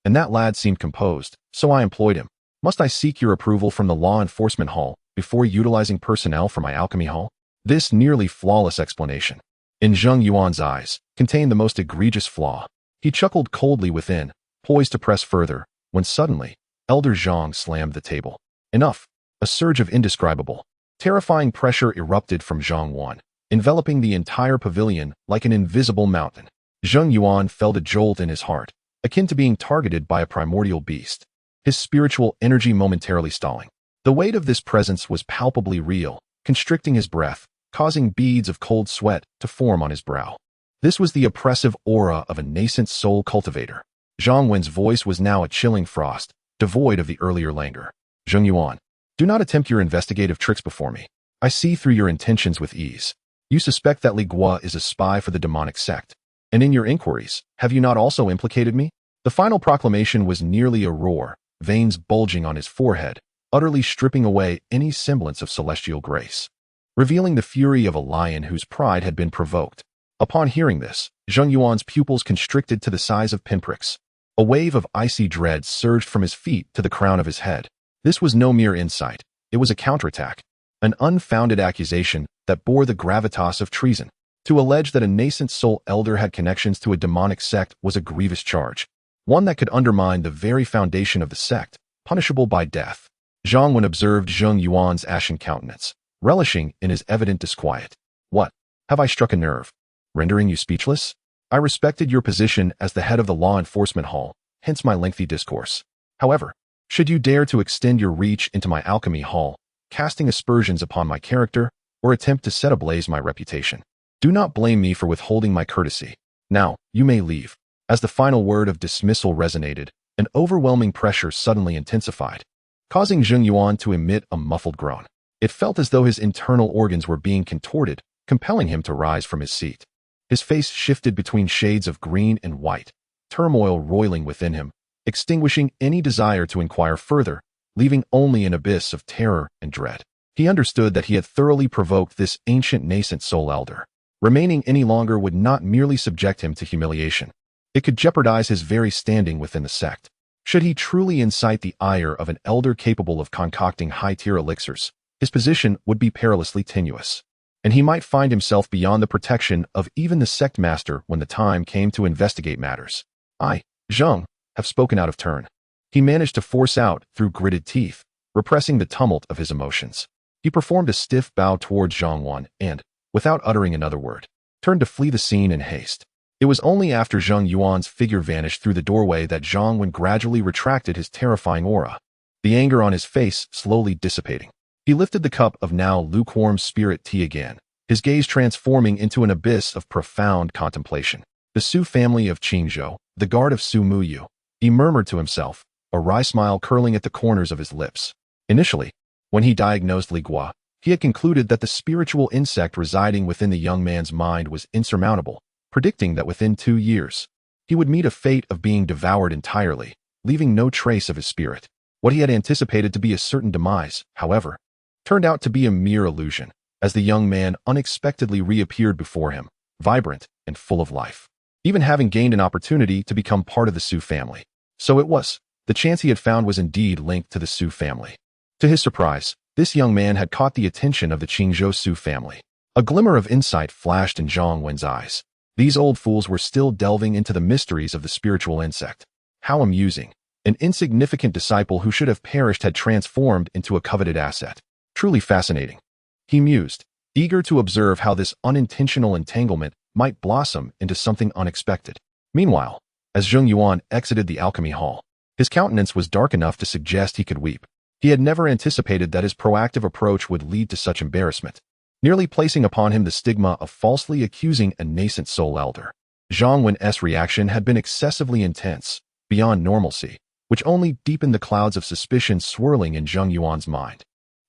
And that lad seemed composed, so I employed him. Must I seek your approval from the law enforcement hall before utilizing personnel for my alchemy hall?" This nearly flawless explanation, in Zheng Yuan's eyes, contained the most egregious flaw. He chuckled coldly within, poised to press further, when suddenly, Elder Zhang slammed the table. "Enough." A surge of indescribable, terrifying pressure erupted from Zhang Yuan, enveloping the entire pavilion like an invisible mountain. Zheng Yuan felt a jolt in his heart, akin to being targeted by a primordial beast, his spiritual energy momentarily stalling. The weight of this presence was palpably real, constricting his breath, causing beads of cold sweat to form on his brow. This was the oppressive aura of a nascent soul cultivator. Zhang Wen's voice was now a chilling frost, devoid of the earlier languor. Zheng Yuan, do not attempt your investigative tricks before me. I see through your intentions with ease. You suspect that Li Guo is a spy for the demonic sect. And in your inquiries, have you not also implicated me? The final proclamation was nearly a roar, veins bulging on his forehead, utterly stripping away any semblance of celestial grace, revealing the fury of a lion whose pride had been provoked. Upon hearing this, Zheng Yuan's pupils constricted to the size of pinpricks. A wave of icy dread surged from his feet to the crown of his head. This was no mere insight. It was a counterattack, an unfounded accusation that bore the gravitas of treason. To allege that a nascent soul elder had connections to a demonic sect was a grievous charge, one that could undermine the very foundation of the sect, punishable by death. Zhang Wen observed Zheng Yuan's ashen countenance, relishing in his evident disquiet. What? Have I struck a nerve, rendering you speechless? I respected your position as the head of the law enforcement hall, hence my lengthy discourse. However, should you dare to extend your reach into my alchemy hall, casting aspersions upon my character, or attempt to set ablaze my reputation, do not blame me for withholding my courtesy. Now, you may leave. As the final word of dismissal resonated, an overwhelming pressure suddenly intensified, causing Zheng Yuan to emit a muffled groan. It felt as though his internal organs were being contorted, compelling him to rise from his seat. His face shifted between shades of green and white, turmoil roiling within him, extinguishing any desire to inquire further, leaving only an abyss of terror and dread. He understood that he had thoroughly provoked this ancient nascent soul elder. Remaining any longer would not merely subject him to humiliation. It could jeopardize his very standing within the sect. Should he truly incite the ire of an elder capable of concocting high-tier elixirs, his position would be perilously tenuous, and he might find himself beyond the protection of even the sect master when the time came to investigate matters. I, Zheng, have spoken out of turn. He managed to force out through gritted teeth, repressing the tumult of his emotions. He performed a stiff bow towards Zhang Yuan and, without uttering another word, turned to flee the scene in haste. It was only after Zheng Yuan's figure vanished through the doorway that Zhang Wen gradually retracted his terrifying aura, the anger on his face slowly dissipating. He lifted the cup of now lukewarm spirit tea again, his gaze transforming into an abyss of profound contemplation. The Su family of Qingzhou, the guard of Su Muyu, he murmured to himself, a wry smile curling at the corners of his lips. Initially, when he diagnosed Li Guo, he had concluded that the spiritual insect residing within the young man's mind was insurmountable, predicting that within 2 years, he would meet a fate of being devoured entirely, leaving no trace of his spirit. What he had anticipated to be a certain demise, however, turned out to be a mere illusion, as the young man unexpectedly reappeared before him, vibrant and full of life, even having gained an opportunity to become part of the Su family. So it was, the chance he had found was indeed linked to the Su family. To his surprise, this young man had caught the attention of the Qingzhou Su family. A glimmer of insight flashed in Zhang Wen's eyes. These old fools were still delving into the mysteries of the spiritual insect. How amusing. An insignificant disciple who should have perished had transformed into a coveted asset. Truly fascinating. He mused, eager to observe how this unintentional entanglement might blossom into something unexpected. Meanwhile, as Zheng Yuan exited the alchemy hall, his countenance was dark enough to suggest he could weep. He had never anticipated that his proactive approach would lead to such embarrassment, nearly placing upon him the stigma of falsely accusing a nascent soul elder. Zhang Wen's reaction had been excessively intense, beyond normalcy, which only deepened the clouds of suspicion swirling in Zheng Yuan's mind.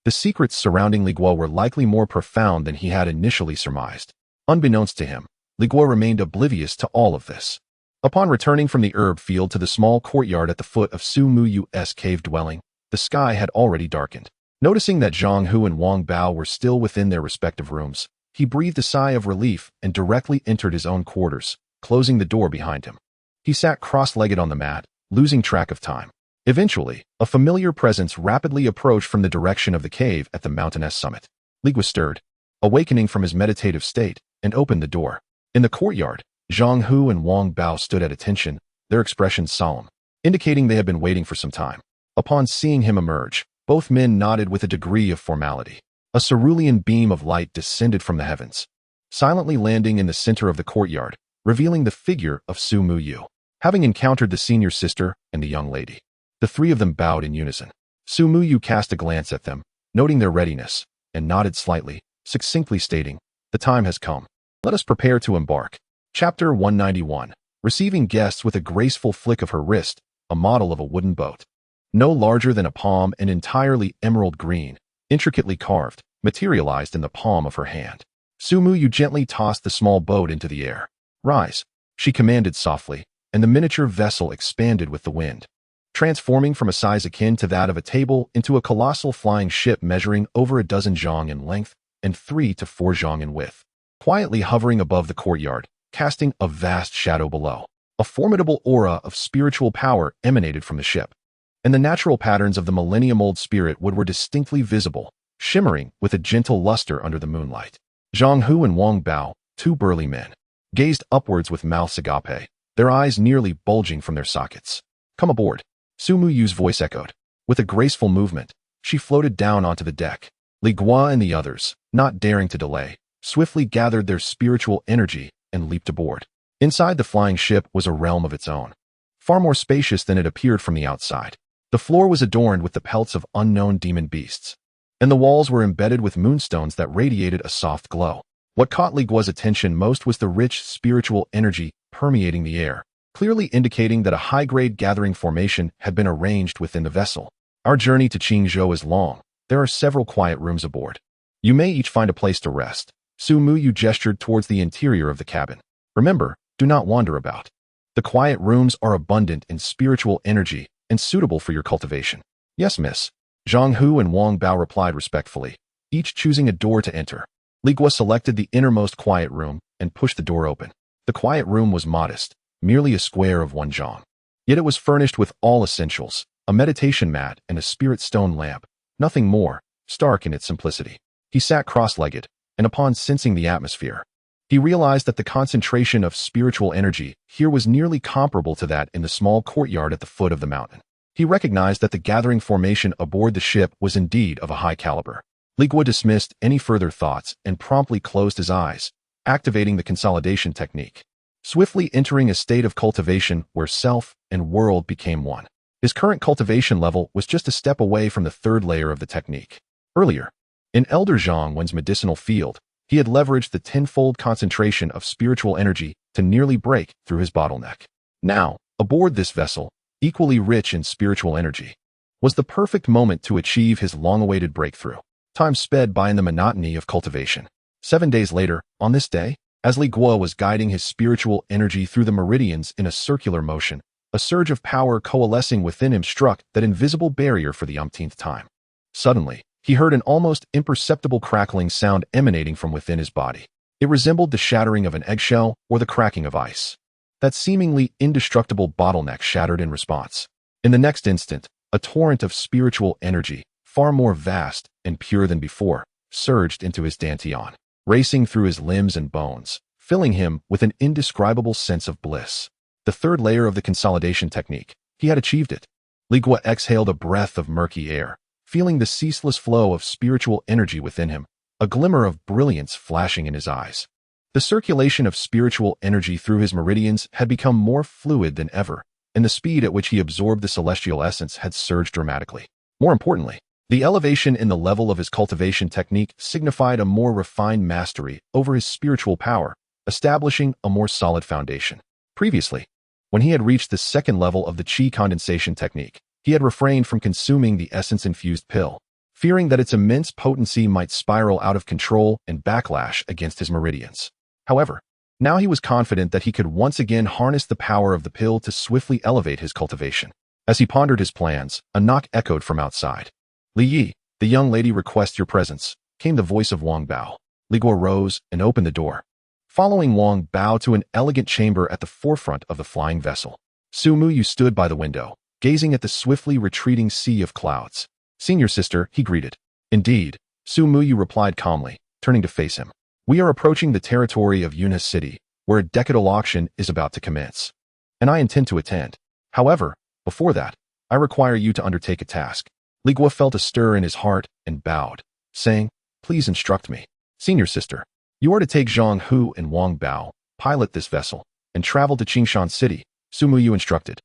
The secrets surrounding Li Guo were likely more profound than he had initially surmised. Unbeknownst to him, Li Guo remained oblivious to all of this. Upon returning from the herb field to the small courtyard at the foot of Su Muyu's cave dwelling, the sky had already darkened. Noticing that Zhang Hu and Wang Bao were still within their respective rooms, he breathed a sigh of relief and directly entered his own quarters, closing the door behind him. He sat cross-legged on the mat, losing track of time. Eventually, a familiar presence rapidly approached from the direction of the cave at the mountainous summit. Li Guo stirred, awakening from his meditative state, and opened the door. In the courtyard, Zhang Hu and Wang Bao stood at attention, their expressions solemn, indicating they had been waiting for some time. Upon seeing him emerge, Both men nodded with a degree of formality. A cerulean beam of light descended from the heavens, silently landing in the center of the courtyard, revealing the figure of Su Muyu. Having encountered the senior sister and the young lady, the three of them bowed in unison. Su Muyu cast a glance at them, noting their readiness, and nodded slightly, succinctly stating, "The time has come. Let us prepare to embark." Chapter 191. Receiving guests with a graceful flick of her wrist, a model of a wooden boat. No larger than a palm and entirely emerald green, intricately carved, materialized in the palm of her hand. Su Muyu gently tossed the small boat into the air. "Rise," she commanded softly, and the miniature vessel expanded with the wind, transforming from a size akin to that of a table into a colossal flying ship measuring over a dozen zhang in length and 3 to 4 zhang in width, quietly hovering above the courtyard, casting a vast shadow below. A formidable aura of spiritual power emanated from the ship, and the natural patterns of the millennium-old spirit wood were distinctly visible, shimmering with a gentle luster under the moonlight. Zhang Hu and Wang Bao, two burly men, gazed upwards with mouths agape, their eyes nearly bulging from their sockets. "Come aboard," Su Muyu's voice echoed. With a graceful movement, she floated down onto the deck. Li Guo and the others, not daring to delay, swiftly gathered their spiritual energy and leaped aboard. Inside the flying ship was a realm of its own, far more spacious than it appeared from the outside. The floor was adorned with the pelts of unknown demon beasts, and the walls were embedded with moonstones that radiated a soft glow. What caught Li Guo's attention most was the rich spiritual energy permeating the air, clearly indicating that a high-grade gathering formation had been arranged within the vessel. "Our journey to Qingzhou is long. There are several quiet rooms aboard. You may each find a place to rest." Su Muyu gestured towards the interior of the cabin. "Remember, do not wander about. The quiet rooms are abundant in spiritual energy and suitable for your cultivation." "Yes, miss," Zhang Hu and Wang Bao replied respectfully, each choosing a door to enter. Li Guo selected the innermost quiet room and pushed the door open. The quiet room was modest, merely a square of 1 zhang. Yet it was furnished with all essentials, a meditation mat and a spirit stone lamp, nothing more, stark in its simplicity. He sat cross-legged, and upon sensing the atmosphere, he realized that the concentration of spiritual energy here was nearly comparable to that in the small courtyard at the foot of the mountain. He recognized that the gathering formation aboard the ship was indeed of a high caliber. Li Guo dismissed any further thoughts and promptly closed his eyes, activating the consolidation technique, swiftly entering a state of cultivation where self and world became one. His current cultivation level was just a step away from the 3rd layer of the technique. Earlier, in Elder Zhang Wen's medicinal field, he had leveraged the 10-fold concentration of spiritual energy to nearly break through his bottleneck. Now, aboard this vessel, equally rich in spiritual energy, was the perfect moment to achieve his long-awaited breakthrough. Time sped by in the monotony of cultivation. 7 days later, on this day, as Li Guo was guiding his spiritual energy through the meridians in a circular motion, a surge of power coalescing within him struck that invisible barrier for the umpteenth time. Suddenly, he heard an almost imperceptible crackling sound emanating from within his body. It resembled the shattering of an eggshell or the cracking of ice. That seemingly indestructible bottleneck shattered in response. In the next instant, a torrent of spiritual energy, far more vast and pure than before, surged into his dantian, racing through his limbs and bones, filling him with an indescribable sense of bliss. The 3rd layer of the consolidation technique. He had achieved it. Li Guo exhaled a breath of murky air, feeling the ceaseless flow of spiritual energy within him, a glimmer of brilliance flashing in his eyes. The circulation of spiritual energy through his meridians had become more fluid than ever, and the speed at which he absorbed the celestial essence had surged dramatically. More importantly, the elevation in the level of his cultivation technique signified a more refined mastery over his spiritual power, establishing a more solid foundation. Previously, when he had reached the 2nd level of the qi condensation technique, he had refrained from consuming the essence-infused pill, fearing that its immense potency might spiral out of control and backlash against his meridians. However, now he was confident that he could once again harness the power of the pill to swiftly elevate his cultivation. As he pondered his plans, a knock echoed from outside. "Li Yi, the young lady requests your presence," came the voice of Wang Bao. Li Guo rose and opened the door, following Wang Bao to an elegant chamber at the forefront of the flying vessel. Su Muyu stood by the window, gazing at the swiftly retreating sea of clouds. "Senior sister," he greeted. "Indeed," Su Muyu replied calmly, turning to face him. "We are approaching the territory of Yunhe City, where a decadal auction is about to commence, and I intend to attend. However, before that, I require you to undertake a task." Li Guo felt a stir in his heart and bowed, saying, "Please instruct me. Senior sister, you are to take Zhang Hu and Wang Bao, pilot this vessel, and travel to Qingshan City," Su Muyu instructed.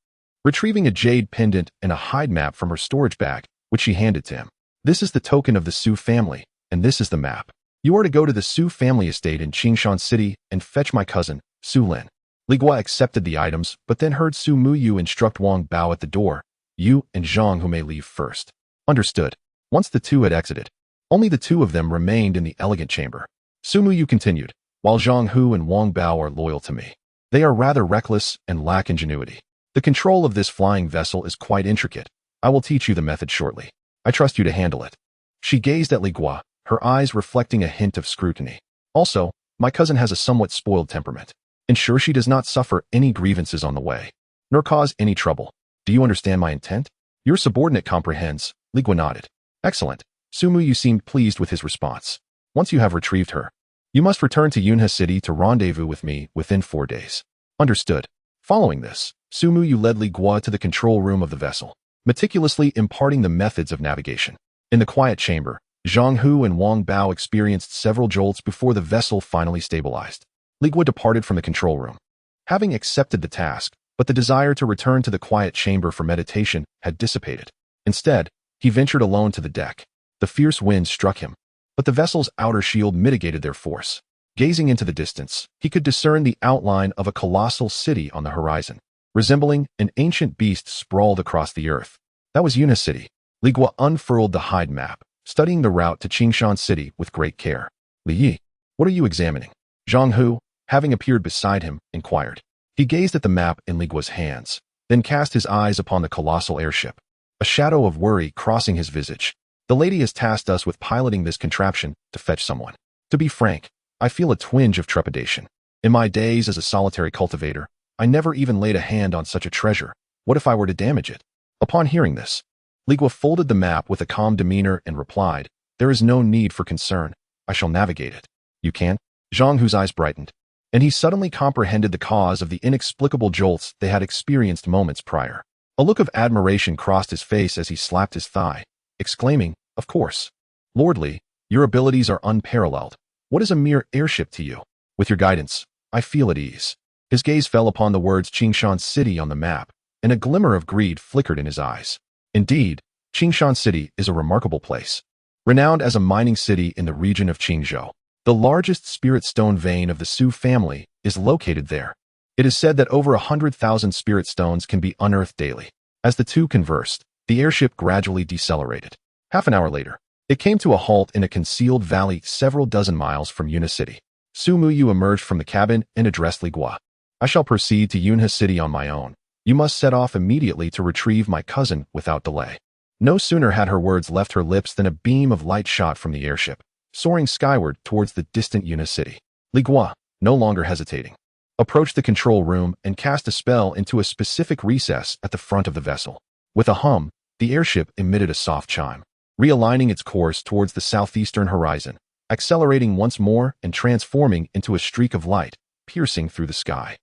Retrieving a jade pendant and a hide map from her storage bag, which she handed to him. "This is the token of the Su family, and this is the map. You are to go to the Su family estate in Qingshan City and fetch my cousin, Su Lin." Li Guo accepted the items, but then heard Su Muyu instruct Wang Bao at the door, "You and Zhang Hu may leave first." Understood. Once the two had exited, only the two of them remained in the elegant chamber. Su Muyu continued, "While Zhang Hu and Wang Bao are loyal to me, they are rather reckless and lack ingenuity. The control of this flying vessel is quite intricate. I will teach you the method shortly. I trust you to handle it." She gazed at Li Guo, her eyes reflecting a hint of scrutiny. "Also, my cousin has a somewhat spoiled temperament. Ensure she does not suffer any grievances on the way, nor cause any trouble. Do you understand my intent?" "Your subordinate comprehends," Li Guo nodded. "Excellent." Su Muyu seemed pleased with his response. "Once you have retrieved her, you must return to Yunhe City to rendezvous with me within 4 days." Understood. Following this, Su Muyu led Li Guo to the control room of the vessel, meticulously imparting the methods of navigation. In the quiet chamber, Zhang Hu and Wang Bao experienced several jolts before the vessel finally stabilized. Li Guo departed from the control room, having accepted the task, but the desire to return to the quiet chamber for meditation had dissipated. Instead, he ventured alone to the deck. The fierce wind struck him, but the vessel's outer shield mitigated their force. Gazing into the distance, he could discern the outline of a colossal city on the horizon, resembling an ancient beast sprawled across the earth. That was Yunhe City. Li Guo unfurled the hide map, studying the route to Qingshan City with great care. "Li Yi, what are you examining?" Zhang Hu, having appeared beside him, inquired. He gazed at the map in Li Guo's hands, then cast his eyes upon the colossal airship, a shadow of worry crossing his visage. "The lady has tasked us with piloting this contraption to fetch someone. To be frank, I feel a twinge of trepidation. In my days as a solitary cultivator, I never even laid a hand on such a treasure. What if I were to damage it?" Upon hearing this, Li Guo folded the map with a calm demeanor and replied, "There is no need for concern. I shall navigate it." "You can?" Zhang Hu's eyes brightened, and he suddenly comprehended the cause of the inexplicable jolts they had experienced moments prior. A look of admiration crossed his face as he slapped his thigh, exclaiming, "Of course. Lord Li, your abilities are unparalleled. What is a mere airship to you? With your guidance, I feel at ease." His gaze fell upon the words Qingshan City on the map, and a glimmer of greed flickered in his eyes. Indeed, Qingshan City is a remarkable place. Renowned as a mining city in the region of Qingzhou, the largest spirit stone vein of the Su family is located there. It is said that over 100,000 spirit stones can be unearthed daily. As the two conversed, the airship gradually decelerated. Half an hour later, it came to a halt in a concealed valley several dozen miles from Yunhe City. Su Muyu emerged from the cabin and addressed Li Guo. "I shall proceed to Yunhe City on my own. You must set off immediately to retrieve my cousin without delay." No sooner had her words left her lips than a beam of light shot from the airship, soaring skyward towards the distant Yunhe City. Li Guo, no longer hesitating, approached the control room and cast a spell into a specific recess at the front of the vessel. With a hum, the airship emitted a soft chime, realigning its course towards the southeastern horizon, accelerating once more and transforming into a streak of light, piercing through the sky.